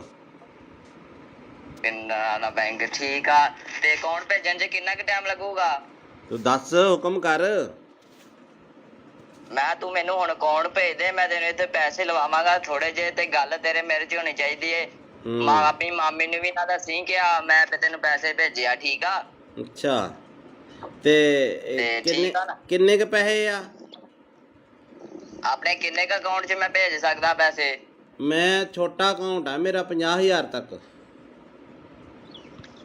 ਕੇਨਰਾ ਬੈਂਕ ਠੀਕ ਆ। ਤੇ ਅਕਾਊਂਟ ਭੇਜਣ 'ਚ ਕਿੰਨਾ ਕੁ ਟਾਈਮ ਲੱਗੂਗਾ? ਤੂੰ ਦੱਸ ਹੁਕਮ ਕਰ। ਮੈਂ ਤੂੰ ਮੈਨੂੰ ਹੁਣ ਅਕਾਊਂਟ ਭੇਜ ਦੇ। ਮੈਂ ਤੈਨੂੰ ਇੱਥੇ ਪੈਸੇ ਲਵਾਵਾਂਗਾ ਥੋੜੇ ਜਿਹੇ। ਤੇ ਗੱਲ ਤੇਰੇ ਮੇਰੇ 'ਚ ਹੋਣੀ ਚਾਹੀਦੀ ਏ। ਆਪਣੀ ਮਾਮੀ ਨੂੰ ਵੀ ਨਾ ਦੱਸੀ ਕਿ ਮੈਂ ਤੈਨੂੰ ਪੈਸੇ ਭੇਜਿਆ। ਠੀਕ ਆ? ਅੱਛਾ ਤੇ ਕਿੰਨੇ ਕ ਪੈਸੇ ਆ? ਆਪਣੇ ਕਿੰਨੇ ਕ ਅਕਾਊਂਟ 'ਚ ਮੈਂ ਭੇਜ ਸਕਦਾ ਪੈਸੇ? ਮੈਂ ਛੋਟਾ ਅਕਾਊਂਟ ਆ ਮੇਰਾ 50,000 ਤੱਕ।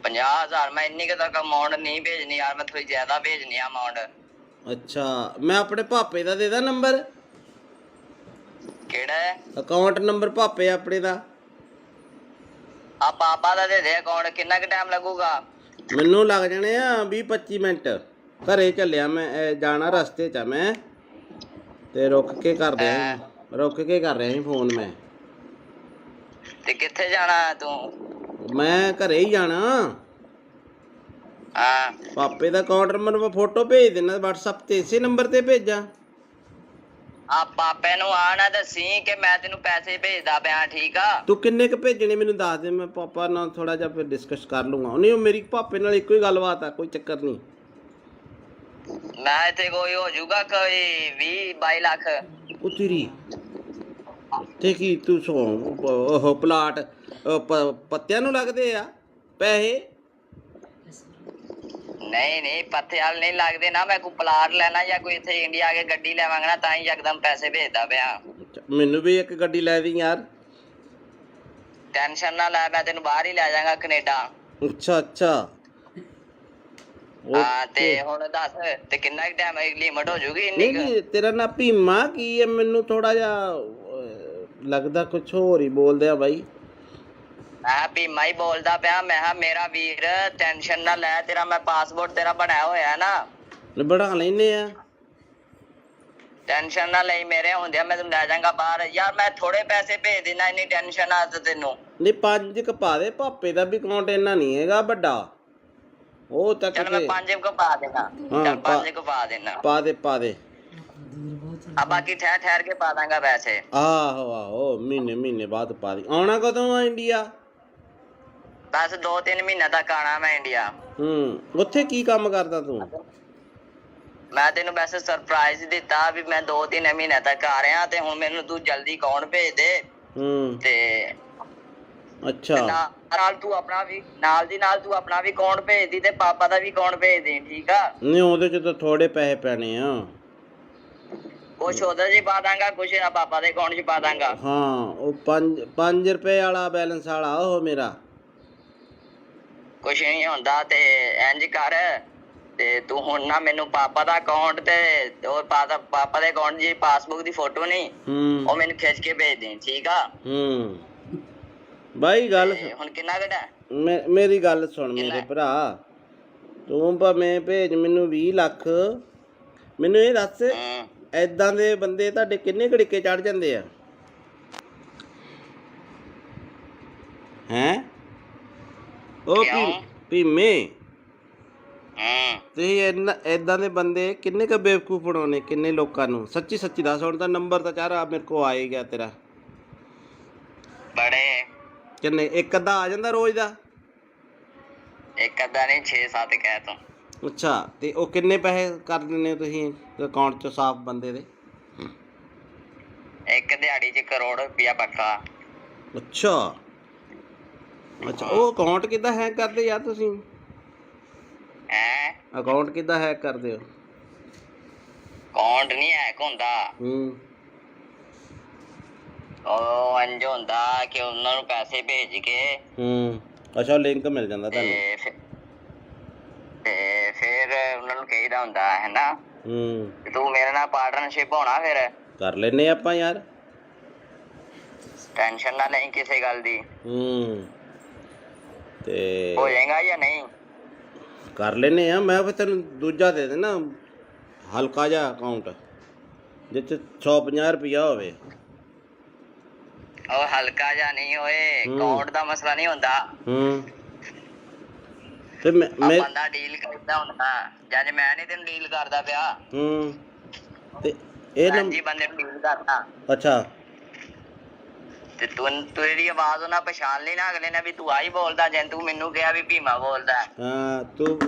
50,000? ਮੈਂ ਇੰਨੀ ਕੁ ਤੱਕ ਅਮਾਊਂਟ ਨਹੀਂ ਭੇਜਣੀ ਯਾਰ। ਮੈਂ ਥੋੜੀ ਜ਼ਿਆਦਾ ਭੇਜਣੀ ਆ ਅਮਾਊਂਟ। ਅੱਛਾ ਮੈਂ ਆਪਣੇ ਭਾਪੇ ਦਾ ਦੇ ਦਾਂ ਨੰਬਰ? ਕਿਹੜਾ ਅਕਾਊਂਟ ਨੰਬਰ? ਭਾਪੇ ਆਪਣੇ ਦਾ। ਆ ਪਾਪਾ ਦਾ ਦੇ ਦੇ ਅਕਾਊਂਟ। ਕਿੰਨਾ ਕੁ ਟਾਈਮ ਲੱਗੂਗਾ? ਮੈਨੂੰ ਲੱਗ ਜਾਣੇ ਆ 20-25 ਮਿੰਟ। ਘਰੇ ਚੱਲਿਆ ਮੈਂ। ਜਾਣਾ ਰਸਤੇ 'ਚ ਆ ਮੈਂ ਤੇ ਰੁਕ ਕੇ ਕਰ ਰਿਹਾ ਸੀ ਫੋਨ ਮੈਂ। ਤੇ ਕਿੱਥੇ ਜਾਣਾ ਤੂੰ? ਮੈਂ ਘਰੇ ਹੀ ਜਾਣਾ। ਹਾਂ ਪਾਪੇ ਦਾ ਅਕਾਊਂਟ ਨੰਬਰ ਮੈਂ ਫੋਟੋ ਭੇਜ ਦੇਣਾ WhatsApp ਤੇ। ਇਸੇ ਨੰਬਰ ਤੇ ਭੇਜਾਂ? ਆ ਪਾਪੇ ਨੂੰ ਆ ਨਾ ਦੱਸੀ ਕਿ ਮੈਂ ਤੈਨੂੰ ਪੈਸੇ ਭੇਜਦਾ ਪਿਆ। ਠੀਕ ਆ? ਤੂੰ ਕਿੰਨੇ ਕ ਭੇਜਣੇ ਮੈਨੂੰ ਦੱਸ ਦੇ। ਮੈਂ ਪਾਪਾ ਨਾਲ ਥੋੜਾ ਜਿਹਾ ਫਿਰ ਡਿਸਕਸ ਕਰ ਲੂੰਗਾ। ਨਹੀਂ ਮੇਰੀ ਪਾਪੇ ਨਾਲ ਇੱਕੋ ਹੀ ਗੱਲਬਾਤ ਆ। ਕੋਈ ਚੱਕਰ ਨਹੀਂ। ਮੈਂ ਇੱਥੇ ਕੋਈ ਹੋ ਜਾਊਗਾ ਕੋਈ 20-22 ਲੱਖ। ਉਹ ਤੇਰੀ ਤੇ ਕੀ ਤੂੰ ਉਹ ਪਲਾਟ ਪੱਤਿਆਂ ਨੂੰ ਲੱਗਦੇ ਆ ਪੈਸੇ? ਨਹੀਂ ਪੱਥੇ ਵਾਲ ਨਹੀਂ ਲੱਗਦੇ ਨਾ। ਮੈਂ ਕੋਈ ਪਲਾਟ ਲੈਣਾ ਜਾਂ ਕੋਈ ਇੱਥੇ ਇੰਡੀਆ ਆ ਕੇ ਗੱਡੀ ਲੈਵਾਂਗਾ ਨਾ ਤਾਂ ਹੀ ਯਕਦਮ ਪੈਸੇ ਭੇਜਦਾ ਪਿਆ। ਮੈਨੂੰ ਵੀ ਇੱਕ ਗੱਡੀ ਲੈ ਦੀ ਯਾਰ। ਟੈਨਸ਼ਨ ਨਾ ਲੈ। ਮੈਂ ਤੈਨੂੰ ਬਾਹਰ ਹੀ ਲੈ ਜਾਵਾਂਗਾ ਕੈਨੇਡਾ। ਅੱਛਾ ਅੱਛਾ ਹਾਂ ਤੇ ਹੁਣ ਦੱਸ ਤੇ ਕਿੰਨਾ ਕੁ ਟਾਈਮ ਲਿਮਟ ਹੋ ਜੂਗੀ ਇੰਨੀ? ਨਹੀਂ ਤੇਰਾ ਨਾਂ ਭੀਮਾ ਕੀ ਹੈ? ਮੈਨੂੰ ਥੋੜਾ ਜਿਹਾ ਲੱਗਦਾ ਕੁਛ ਹੋਰ ਹੀ ਬੋਲਦੇ ਆ ਬਾਈ। ਮੈਂ ਭੀਮਾ ਹੀ ਬੋਲਦਾ ਪਿਆ। ਮੈਂ ਕਿਹਾ ਮੇਰਾ ਵੀਰ ਟੈਨਸ਼ਨ ਨਾ ਲੈ। ਤੇਰਾ ਮੈਂ ਪਾਸਪੋਰਟ ਤੇਰਾ ਬਣਾਇਆ ਹੋਇਆ ਨਾ। ਬਣਾ ਲੈਨੇ ਆ। ਟੈਨਸ਼ਨ ਨਾ ਲਈ। ਮੇਰੇ ਹੁੰਦਿਆਂ ਮੈਂ ਤੈਨੂੰ ਲੈ ਜਾਵਾਂਗਾ ਬਾਹਰ। ਯਾਰ ਮੈਂ ਥੋੜੇ ਪੈਸੇ ਭੇਜ ਦੇਣਾ। ਇੰਨੀ ਟੈਨਸ਼ਨ ਆ ਤੈਨੂੰ? ਨਹੀਂ 5 ਕ ਪਾ ਦੇ। ਭਾਪੇ ਦਾ ਵੀ ਅਕਾਊਂਟ ਇੰਨਾ ਨਹੀਂ ਹੈਗਾ ਵੱਡਾ। ਉਹ ਤੱਕ ਚੱਲ ਮੈਂ 5 ਕੁ ਪਾ ਦੇਣਾ। ਚੱਲ 5 ਕੁ ਪਾ ਦੇਣਾ। ਪਾ ਦੇ ਆ ਬਾਕੀ ਠਹਿਰ ਕੇ ਪਾ ਦਾਂਗਾ ਪੈਸੇ। ਆਹੋ ਮਹੀਨੇ ਬਾਅਦ ਪਾ ਦੀ। ਆਉਣਾ ਕਦੋਂ ਆ ਇੰਡੀਆ? ਬਸ 2-3 ਮਹੀਨੇ ਤੱਕ ਆਣਾ ਮੈਂ ਇੰਡੀਆ। ਉੱਥੇ ਕੀ ਕੰਮ ਕਰਦਾ ਤੂੰ? ਮੈਂ ਤੈਨੂੰ ਵੈਸੇ ਸਰਪ੍ਰਾਈਜ਼ ਦਿੱਤਾ ਵੀ ਮੈਂ 2-3 ਮਹੀਨੇ ਤੱਕ ਆ ਰਿਹਾ ਤੇ ਹੁਣ ਮੈਨੂੰ ਤੂੰ ਜਲਦੀ ਅਕਾਊਂਟ ਭੇਜ ਦੇ। ਤੇ ਅੱਛਾ ਨਾਲ ਤੂੰ ਆਪਣਾ ਵੀ ਨਾਲ ਦੀ ਨਾਲ ਤੂੰ ਆਪਣਾ ਵੀ ਅਕਾਊਂਟ ਭੇਜ ਦੀ ਤੇ ਪਾਪਾ ਦਾ ਵੀ ਅਕਾਊਂਟ ਭੇਜ ਦੇ, ਠੀਕ ਆ? ਨਹੀਂ ਉਹਦੇ ਚ ਤਾਂ ਥੋੜੇ ਪੈਸੇ ਪੈਣੇ ਆ। ਕੁਛ ਉਹਦੇ ਚ ਪਾ ਦਾਂਗਾ, ਕੁਛ ਨਾ ਪਾਪਾ ਦੇ ਅਕਾਊਂਟ ਚ ਪਾ ਦਾਂਗਾ। ਹਾਂ ਉਹ 5 ਰੁਪਏ ਵਾਲਾ ਬੈਲੈਂਸ ਵਾਲਾ ਉਹ ਮੇਰਾ। ਕੁਛ ਨਹੀਂ ਹੁੰਦਾ ਤੇ ਇੰਜ ਕਰ ਤੇ ਤੂੰ ਹੁਣ ਨਾ ਮੈਨੂੰ ਪਾਪਾ ਦਾ ਅਕਾਊਂਟ ਤੇ ਉਹ ਪਾਪਾ ਦੇ ਅਕਾਊਂਟ ਦੀ ਪਾਸਬੁੱਕ ਦੀ ਫੋਟੋ ਨਹੀਂ ਉਹ ਮੈਨੂੰ ਖਿੱਚ ਕੇ ਭੇਜ ਦੇ, ਠੀਕ ਆ? ਬਾਈ ਗੱਲ ਹੁਣ ਕਿੰਨਾ ਘਟਾ? ਮੇਰੀ ਗੱਲ ਸੁਣ ਮੇਰੇ ਭਰਾ, ਤੂੰ ਭਾਵੇਂ ਭੇਜ ਮੈਨੂੰ 20 ਲੱਖ, ਮੈਨੂੰ ਇਹ ਦੱਸ ਏਦਾਂ ਦੇ ਬੰਦੇ ਤੁਹਾਡੇ ਕਿੰਨੇ ਘੜੀਕੇ ਚੜ ਜਾਂਦੇ ਆ? ਹੈਂ ਉਹ ਭੀਮੇ, ਤੁਸੀਂ ਏਦਾਂ ਦੇ ਬੰਦੇ ਕਿੰਨੇ ਕੁ ਬੇਵਕੂਫ ਬਣਾਉਣੇ, ਕਿੰਨੇ ਲੋਕਾਂ ਨੂੰ? ਸੱਚੀ ਸੱਚੀ ਦੱਸ। ਹੁਣ ਤਾਂ ਨੰਬਰ ਤਾਂ ਚਾਰਾ ਮੇਰੇ ਕੋਲ ਆ ਹੀ ਗਿਆ ਤੇਰਾ। ਬੜੇ ਕਿੰਨੇ? ਇੱਕ ਅੱਧਾ ਆ ਜਾਂਦਾ ਰੋਜ਼ ਦਾ? ਇੱਕ ਅੱਧਾ ਨਹੀਂ, 6-7 ਕਹਿ ਤੂੰ। ਅੱਛਾ ਤੇ ਉਹ ਕਿੰਨੇ ਪੈਸੇ ਕਰ ਦਿੰਦੇ ਹੋ ਤੁਸੀਂ ਅਕਾਊਂਟ 'ਚ ਸਾਫ਼ ਬੰਦੇ ਦੇ? ਇੱਕ ਦਿਹਾੜੀ 'ਚ 1 ਕਰੋੜ ਰੁਪਇਆ ਪੱਕਾ। ਅੱਛਾ ਅੱਛਾ ਉਹ ਅਕਾਊਂਟ ਕਿੱਦਾਂ ਹੈਕ ਕਰਦੇ ਯਾਰ ਤੁਸੀਂ? ਹੈਂ? ਅਕਾਊਂਟ ਕਿੱਦਾਂ ਹੈਕ ਕਰਦੇ ਹੋ? ਅਕਾਊਂਟ ਨਹੀਂ ਹੈਕ ਹੁੰਦਾ। ਉਹ ਇੰਝ ਹੁੰਦਾ ਕਿ ਉਹਨਾਂ ਨੂੰ ਪੈਸੇ ਭੇਜ ਕੇ ਅੱਛਾ ਲਿੰਕ ਮਿਲ ਜਾਂਦਾ ਤੁਹਾਨੂੰ ਤੇ ਫਿਰ ਉਹਨਾਂ ਨੂੰ ਕਹੀਦਾ ਹੁੰਦਾ ਹੈ ਨਾ ਤੂੰ ਮੇਰੇ ਨਾਲ ਪਾਰਟਨਰਸ਼ਿਪ ਹੋਣਾ, ਫਿਰ ਕਰ ਲੈਨੇ ਆਪਾਂ ਯਾਰ। ਟੈਨਸ਼ਨ ਨਾ ਲਈ ਕਿਸੇ ਗੱਲ ਦੀ। ਤੇ ਹੋ ਜਾਏਗਾ ਜਾਂ ਨਹੀਂ? ਕਰ ਲੈਨੇ ਆ। ਮੈਂ ਫਿਰ ਤੈਨੂੰ ਦੂਜਾ ਦੇ ਦੇਣਾ ਹਲਕਾ ਜਿਹਾ ਅਕਾਊਂਟ ਜਿਸ 'ਚ 150 ਰੁਪਇਆ ਹੋਵੇ। ਉਹ ਹਲਕਾ ਜਿਹਾ ਨਹੀਂ ਹੋਏ, ਅਕਾਊਂਟ ਦਾ ਮਸਲਾ ਨਹੀਂ ਹੁੰਦਾ। ਤੇ ਬੰਦਾ ਡੀਲ ਕਰਦਾ ਹੁੰਦਾ, ਜਦ ਮੈਂ ਨਹੀਂ ਤੈਨੂੰ ਡੀਲ ਕਰਦਾ ਪਿਆ। ਤੇ ਇਹ ਜੀ ਬੰਦੇ ਨੂੰ ਡੀਲ ਕਰਦਾ। ਅੱਛਾ ਤੇ ਤੂੰ ਇਹਦੀ ਆਵਾਜ਼ ਉਹਨਾਂ ਪਛਾਣ ਲਈ ਨਾ ਅਗਲੇ ਨੇ ਵੀ ਤੂੰ ਆਹੀ ਬੋਲਦਾ, ਜੇ ਤੂੰ ਮੈਨੂੰ ਕਿਹਾ ਵੀ ਭੀਮਾ ਬੋਲਦਾ। ਹਾਂ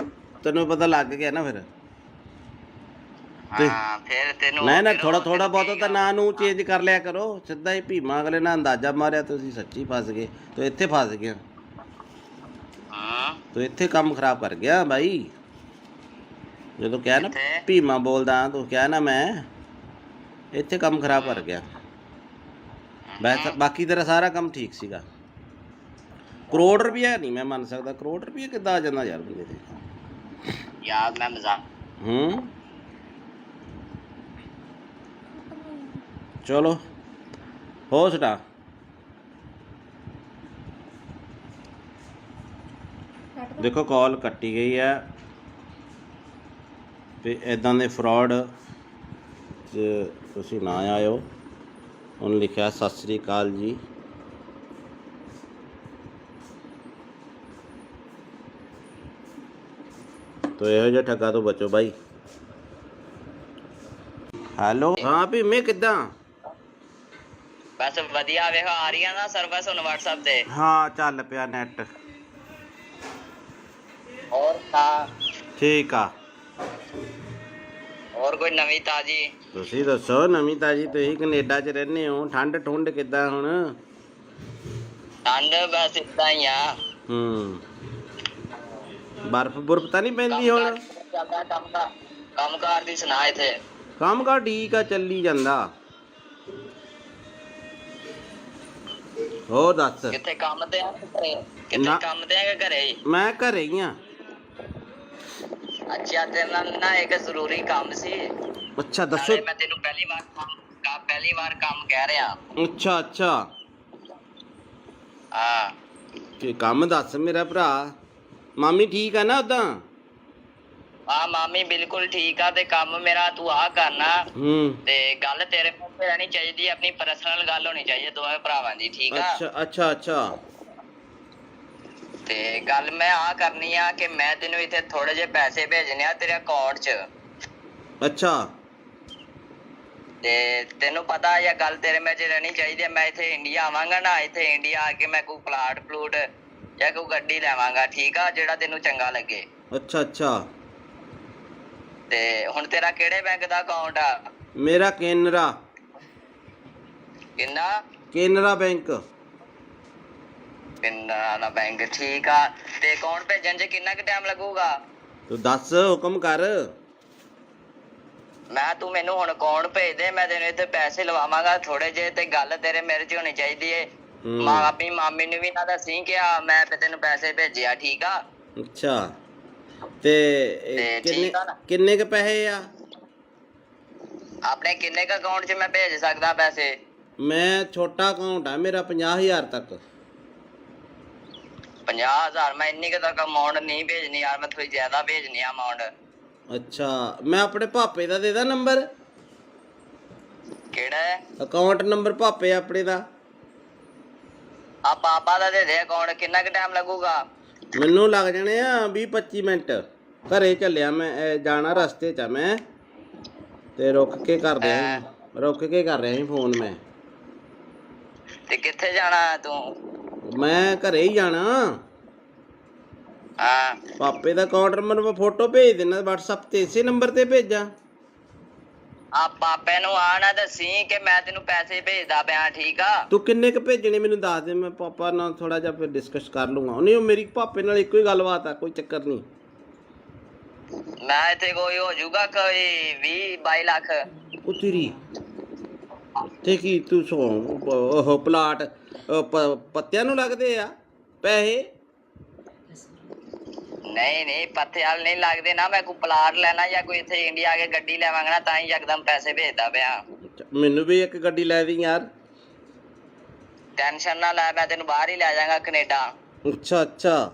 ਤੈਨੂੰ ਪਤਾ ਲੱਗ ਗਿਆ ਨਾ ਫਿਰ। ਹਾਂ ਫਿਰ ਤੈਨੂੰ ਨਾ ਥੋੜਾ ਬਹੁਤਾ ਤਾਂ ਨਾਂ ਨੂੰ ਚੇਂਜ ਕਰ ਲਿਆ ਕਰੋ। ਸਿੱਧਾ ਹੀ ਭੀਮਾ ਅਗਲੇ ਨਾਲ ਅੰਦਾਜ਼ਾ ਮਾਰਿਆ ਤੁਸੀਂ ਸੱਚੀ ਫਸ ਗਏ। ਤੂੰ ਇੱਥੇ ਫਸ ਗਿਆ, ਤੂੰ ਇੱਥੇ ਕੰਮ ਖਰਾਬ ਕਰ ਗਿਆ ਬਾਈ। ਜਦੋਂ ਕਿਹਾ ਨਾ ਭੀਮਾ ਬੋਲਦਾ, ਤੂੰ ਕਿਹਾ ਨਾ ਮੈਂ ਇੱਥੇ ਕੰਮ ਖਰਾਬ ਕਰ ਗਿਆ। ਬਾਕੀ ਤੇਰਾ ਸਾਰਾ ਕੰਮ ਠੀਕ ਸੀਗਾ। 1 ਕਰੋੜ ਰੁਪਇਆ ਨਹੀਂ ਮੈਂ ਮੰਨ ਸਕਦਾ। 1 ਕਰੋੜ ਰੁਪਇਆ ਕਿੱਦਾਂ ਆ ਜਾਂਦਾ ਯਾਰ ਬੰਦੇ ਤੇ? ਯਾਰ ਮੈਂ ਮਜ਼ਾਕ ਚਲੋ ਹੋ ਸੁਣਾ। ਦੇਖੋ ਕਾਲ ਕੱਟੀ ਗਈ ਹੈ ਤੇ ਇੱਦਾਂ ਦੇ ਫਰਾਡ 'ਚ ਤੁਸੀਂ ਨਾ ਆਇਓ। ਉਹਨੇ ਲਿਖਿਆ ਸਤਿ ਸ੍ਰੀ ਅਕਾਲ ਜੀ। ਤੋ ਇਹੋ ਜਿਹੇ ਠੱਗਾ ਤੋਂ ਬਚੋ ਬਾਈ। ਹੈਲੋ ਹਾਂ ਭੀਮੇ ਕਿੱਦਾਂ? ਬਸ ਵਧੀਆ। ਵੇਖੋ ਆ ਰਹੀ ਆ ਨਾ ਸਰਵਿਸ ਹੁਣ WhatsApp ਤੇ? ਹਾਂ ਚੱਲ ਪਿਆ ਨੈਟ। ਹੋਰ ਤਾਂ ਠੀਕ ਆ। ਹੋਰ ਕੋਈ ਨਵੀਂ ਤਾਜੀ? ਤੁਸੀਂ ਦੱਸੋ ਨਵੀਂ ਤਾਜੀ। ਤੁਸੀਂ ਕੈਨੇਡਾ 'ਚ ਰਹਿੰਦੇ ਹੋ, ਠੰਡ ਠੁੰਡ ਕਿੱਦਾਂ ਹੁਣ? ਠੰਡ ਬਸ ਏਦਾਂ ਹੀ ਆ। ਬਰਫ਼ ਬੁਰਫ਼ ਤਾਂ ਨਹੀਂ ਪੈਂਦੀ ਹੁਣ? ਕੰਮ ਕਾਰ ਦੀ ਸੁਣਾ। ਇੱਥੇ ਕੰਮ ਕਾਰ ਠੀਕ ਆ, ਚੱਲੀ ਜਾਂਦਾ। ਹੋਰ ਦੱਸ। ਕਿੱਥੇ ਕੰਮ ਤੇ ਆ? ਕਿੱਥੇ ਕੰਮ ਤੇ ਆ ਕਿ ਘਰੇ ਹੀ? ਮੈਂ ਘਰੇ ਹੀ ਆ। ਅੱਛਾ ਤੇਰੇ ਨਾਲ ਨਾ ਇੱਕ ਜ਼ਰੂਰੀ ਕੰਮ ਸੀ। ਅੱਛਾ ਦੱਸੋ। ਮੈਂ ਤੈਨੂੰ ਪਹਿਲੀ ਵਾਰ ਕੰਮ ਕਹਿ ਰਿਹਾ। ਅੱਛਾ ਅੱਛਾ ਹਾਂ ਤੇ ਕੰਮ ਦੱਸ ਮੇਰਾ ਭਰਾ। ਮਾਮੀ ਠੀਕ ਆ ਨਾ ਉਦਾਂ? ਹਾਂ ਮਾਮੀ ਬਿਲਕੁਲ ਠੀਕ ਆ। ਤੇ ਕੰਮ ਮੇਰਾ ਤੂੰ ਆ ਕਰਨਾ ਤੇ ਗੱਲ ਤੇਰੇ ਮੂੰਹ ਤੇ ਰਹਿਣੀ ਚਾਹੀਦੀ, ਆਪਣੀ ਪਰਸਨਲ ਗੱਲ ਹੋਣੀ ਚਾਹੀਦੀ ਦੋਵੇਂ ਭਰਾਵਾਂ ਦੀ, ਠੀਕ ਆ? ਅੱਛਾ ਅੱਛਾ ਅੱਛਾ ਤੇ ਗੱਲ ਮੈਂ ਆ ਕਰਨੀ ਆ ਕਿ ਮੈਂ ਤੈਨੂੰ ਇੱਥੇ ਥੋੜੇ ਜਿਹੇ ਪੈਸੇ ਭੇਜਣੇ ਆ ਤੇਰੇ ਅਕਾਊਂਟ 'ਚ। ਅੱਛਾ ਤੇ ਤੈਨੂੰ ਪਤਾ ਇਹ ਗੱਲ ਤੇਰੇ ਵਿੱਚ ਰਹਿਣੀ ਚਾਹੀਦੀ। ਮੈਂ ਇੱਥੇ ਇੰਡੀਆ ਆਵਾਂਗਾ ਨਾ, ਇੱਥੇ ਇੰਡੀਆ ਆ ਕੇ ਮੈਂ ਕੋਈ ਪਲਾਟ ਪਲੂਟ ਜਾਂ ਕੋਈ ਗੱਡੀ ਲੈਵਾਂਗਾ, ਠੀਕ ਆ? ਜਿਹੜਾ ਤੈਨੂੰ ਚੰਗਾ ਲੱਗੇ। ਅੱਛਾ ਅੱਛਾ ਤੇ ਹੁਣ ਤੇਰਾ ਕਿਹੜੇ ਬੈਂਕ ਦਾ ਅਕਾਊਂਟ ਆ? ਮੇਰਾ ਕੇਨਰਾ ਕਿੰਨਾ? ਕੇਨਰਾ ਬੈਂਕ। ਕਿੰਨਾ ਬੈਂਕ, ਠੀਕ ਆ। ਤੇ ਅਕਾਊਂਟ ਭੇਜਣ 'ਚ ਕਿੰਨਾ ਕੁ ਟਾਈਮ ਲੱਗੂਗਾ? ਤੂੰ ਦੱਸ, ਹੁਕਮ ਕਰ। ਮੈਂ ਤੂੰ ਮੈਨੂੰ ਹੁਣ ਅਕਾਊਂਟ ਭੇਜ ਦੇ, ਮੈਂ ਤੈਨੂੰ ਇੱਥੇ ਪੈਸੇ ਲਵਾਵਾਂਗਾ ਥੋੜੇ ਜਿਹੇ, ਤੇ ਗੱਲ ਤੇਰੇ ਮੇਰੇ 'ਚ ਹੋਣੀ ਚਾਹੀਦੀ ਏ। ਆਪਣੀ ਮਾਮੀ ਨੂੰ ਵੀ ਨਾ ਦੱਸੀ ਕਿ ਮੈਂ ਤੈਨੂੰ ਪੈਸੇ ਭੇਜਿਆ, ਠੀਕ ਆ? ਅੱਛਾ, ਤੇ ਠੀਕ ਆ ਨਾ? ਕਿੰਨੇ ਕ ਪੈਸੇ ਆ? ਆਪਣੇ ਕਿੰਨੇ ਕੁ ਅਕਾਊਂਟ 'ਚ ਮੈਂ ਭੇਜ ਸਕਦਾ ਪੈਸੇ? ਮੈਂ ਛੋਟਾ ਅਕਾਊਂਟ ਆ ਮੇਰਾ, 50,000 ਤੱਕ। 50,000? ਮੈਂ ਇੰਨੀ ਕੁ ਤੱਕ ਅਮਾਊਂਟ ਨਹੀਂ ਭੇਜਣੀ ਯਾਰ, ਮੈਂ ਥੋੜੀ ਜ਼ਿਆਦਾ ਭੇਜਣੀ ਆ ਅਮਾਊਂਟ। ਅੱਛਾ, ਮੈਂ ਆਪਣੇ ਪਾਪੇ ਦਾ ਦੇ ਦਾਂ ਨੰਬਰ? ਕਿਹੜਾ ਅਕਾਊਂਟ ਨੰਬਰ ਪਾਪੇ ਆਪਣੇ ਦਾ? ਆ ਪਾਪਾ ਦਾ ਦੇ ਦੇ ਅਕਾਊਂਟ। ਕਿੰਨਾ ਕੁ ਟਾਈਮ ਲੱਗੂਗਾ? ਮੈਨੂੰ ਲੱਗ ਜਾਣੇ ਆ 20-25 ਮਿੰਟ। ਘਰੇ ਚੱਲਿਆ ਮੈਂ, ਜਾਣਾ ਰਸਤੇ 'ਚ ਆ ਮੈਂ, ਤੇ ਰੁਕ ਕੇ ਕਰ ਰਿਹਾ ਸੀ ਫੋਨ ਮੈਂ। ਤੇ ਕਿੱਥੇ ਜਾਣਾ ਤੂੰ? ਮੈਂ ਘਰੇ ਹੀ ਜਾਣਾ। ਹਾਂ, ਪਾਪੇ ਦਾ ਅਕਾਊਂਟ ਨੰਬਰ ਮੈਂ ਫੋਟੋ ਭੇਜ ਦੇਣਾ WhatsApp ਤੇ, ਇਸੇ ਨੰਬਰ ਤੇ ਭੇਜਾਂ? ਆ ਪਾਪੇ ਨੂੰ ਆ ਨਾ ਦੱਸੀ ਕਿ ਮੈਂ ਤੈਨੂੰ ਪੈਸੇ ਭੇਜਦਾ ਪਿਆ, ਠੀਕ ਆ? ਤੂੰ ਕਿੰਨੇ ਕ ਭੇਜਣੇ ਮੈਨੂੰ ਦੱਸ ਦੇ, ਮੈਂ ਪਾਪਾ ਨਾਲ ਥੋੜਾ ਜਿਹਾ ਫਿਰ ਡਿਸਕਸ ਕਰ ਲੂੰਗਾ। ਨਹੀਂ, ਉਹ ਮੇਰੀ ਪਾਪੇ ਨਾਲ ਇੱਕੋ ਹੀ ਗੱਲਬਾਤ ਆ, ਕੋਈ ਚੱਕਰ ਨਹੀਂ। ਮੈਂ ਇੱਥੇ ਕੋਈ ਹੋ ਜਾਊਗਾ ਕੋਈ 20-22 ਲੱਖ। ਉਹ ਤੇਰੀ ਤੇ ਕੀ ਤੂੰ ਉਹ ਪਲਾਟ ਪੱਤਿਆਂ ਨੂੰ ਲੱਗਦੇ ਆ ਪੈਸੇ? ਨਹੀਂ ਪੱਥੇ ਵਾਲ ਨਹੀਂ ਲੱਗਦੇ ਨਾ। ਮੈਂ ਕੋਈ ਪਲਾਟ ਲੈਣਾ ਜਾਂ ਕੋਈ ਇੱਥੇ ਇੰਡੀਆ ਆ ਕੇ ਗੱਡੀ ਲੈਵਾਂਗਾ ਨਾ, ਤਾਂ ਹੀ ਯਕਦਮ ਪੈਸੇ ਭੇਜਦਾ ਪਿਆ। ਮੈਨੂੰ ਵੀ ਇੱਕ ਗੱਡੀ ਲੈ ਦੀ ਯਾਰ। ਟੈਨਸ਼ਨ ਨਾ ਲੈ, ਮੈਂ ਤੈਨੂੰ ਬਾਹਰ ਹੀ ਲੈ ਜਾਵਾਂਗਾ, ਕੈਨੇਡਾ। ਅੱਛਾ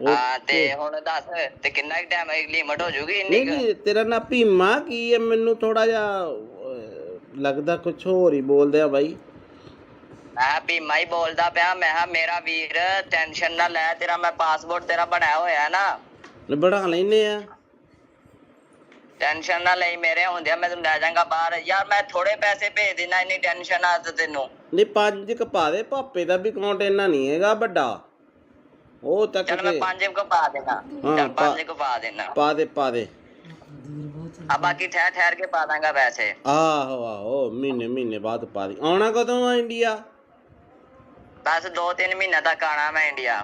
ਹਾਂ, ਤੇ ਹੁਣ ਦੱਸ ਤੇ ਕਿੰਨਾ ਕੁ ਟਾਈਮ ਲਿਮਟ ਹੋ ਜੂਗੀ ਇੰਨੀ ਕੁ? ਨਹੀਂ, ਤੇਰਾ ਨਾਂ ਭੀਮਾ ਕੀ ਹੈ? ਮੈਨੂੰ ਥੋੜਾ ਜਿਹਾ ਲੱਗਦਾ ਕੁਛ ਹੋਰ ਹੀ ਬੋਲਦੇ ਆ ਬਾਈ। ਮੈਂ ਭੀਮਾ ਹੀ ਬੋਲਦਾ ਪਿਆ। ਮੈਂ ਕਿਹਾ ਮੇਰਾ ਵੀਰ ਟੈਨਸ਼ਨ ਨਾ ਲੈ, ਤੇਰਾ ਮੈਂ ਪਾਸਪੋਰਟ ਤੇਰਾ ਬਣਾਇਆ ਹੋਇਆ ਨਾ। ਬਣਾ ਲੈਨੇ ਆ। ਟੈਨਸ਼ਨ ਨਾ ਲਈ, ਮੇਰੇ ਹੁੰਦਿਆਂ ਮੈਂ ਤੈਨੂੰ ਲੈ ਜਾਵਾਂਗਾ ਬਾਹਰ। ਯਾਰ ਮੈਂ ਥੋੜੇ ਪੈਸੇ ਭੇਜ ਦੇਣਾ, ਇੰਨੀ ਟੈਨਸ਼ਨ ਆ ਤੈਨੂੰ? ਨਹੀਂ, 5 ਕ ਪਾ ਦੇ। ਪਾਪੇ ਦਾ ਵੀ ਅਕਾਊਂਟ ਇੰਨਾ ਨਹੀਂ ਹੈਗਾ ਵੱਡਾ, ਉਹ ਤੱਕ। ਚਲ ਮੈਂ 5 ਕੁ ਪਾ ਦੇਣਾ। ਚਲ 5 ਕੁ ਪਾ ਦੇਣਾ। ਪਾ ਦੇ। ਆ ਬਾਕੀ ਠਹਿਰ ਕੇ ਪਾ ਦਾਂਗਾ ਪੈਸੇ। ਆਹੋ, ਮਹੀਨੇ ਬਾਅਦ ਪਾ ਦੀ। ਆਉਣਾ ਕਦੋਂ ਆ ਇੰਡੀਆ? ਬਸ 2-3 ਮਹੀਨੇ ਤੱਕ ਆਣਾ ਮੈਂ ਇੰਡੀਆ।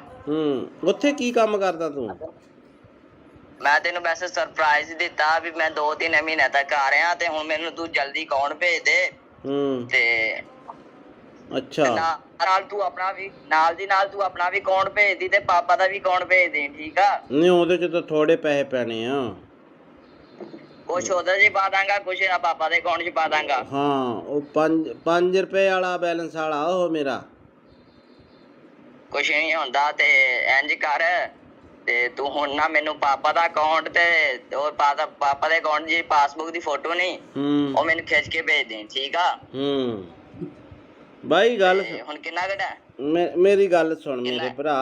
ਉੱਥੇ ਕੀ ਕੰਮ ਕਰਦਾ ਤੂੰ? ਮੈਂ ਤੈਨੂੰ ਵੈਸੇ ਸਰਪ੍ਰਾਈਜ਼ ਦਿੱਤਾ ਵੀ ਮੈਂ 2-3 ਮਹੀਨੇ ਤੱਕ ਆ ਰਿਹਾ, ਤੇ ਹੁਣ ਮੈਨੂੰ ਤੂੰ ਜਲਦੀ ਅਕਾਊਂਟ ਭੇਜ ਦੇ। ਤੇ ਅੱਛਾ, ਨਾਲ ਤੂੰ ਆਪਣਾ ਵੀ ਨਾਲ ਦੀ ਨਾਲ ਤੂੰ ਆਪਣਾ ਵੀ ਅਕਾਊਂਟ ਭੇਜ ਦੀ, ਤੇ ਪਾਪਾ ਦਾ ਵੀ ਅਕਾਊਂਟ ਭੇਜ ਦੇ, ਠੀਕ ਆ? ਨਹੀਂ, ਉਹਦੇ ਚ ਤਾਂ ਥੋੜੇ ਪੈਸੇ ਪੈਣੇ ਆ। ਕੁਛ ਉਹਦੇ 'ਚ ਪਾ ਦਾਂਗਾ, ਕੁਛ ਪਾਪਾ ਦੇ ਅਕਾਊਂਟ 'ਚ ਪਾ ਦਾਂਗਾ। ਹਾਂ, ਉਹ 5 ਰੁਪਏ ਵਾਲਾ ਬੈਲੈਂਸ ਵਾਲਾ ਉਹ ਮੇਰਾ। ਕੁਛ ਨਹੀਂ ਹੁੰਦਾ, ਤੇ ਇੰਜ ਕਰ, ਤੇ ਤੂੰ ਹੁਣ ਨਾ ਮੈਨੂੰ ਪਾਪਾ ਦਾ ਅਕਾਊਂਟ ਤੇ ਉਹ ਪਾਪਾ ਦੇ ਅਕਾਊਂਟ ਦੀ ਪਾਸਬੁੱਕ ਦੀ ਫੋਟੋ ਨਹੀਂ, ਉਹ ਮੈਨੂੰ ਖਿੱਚ ਕੇ ਭੇਜ ਦੇ, ਠੀਕ ਆ? ਬਾਈ ਗੱਲ ਹੁਣ ਕਿੰਨਾ ਘਟਾ? ਮੇਰੀ ਗੱਲ ਸੁਣ ਮੇਰੇ ਭਰਾ।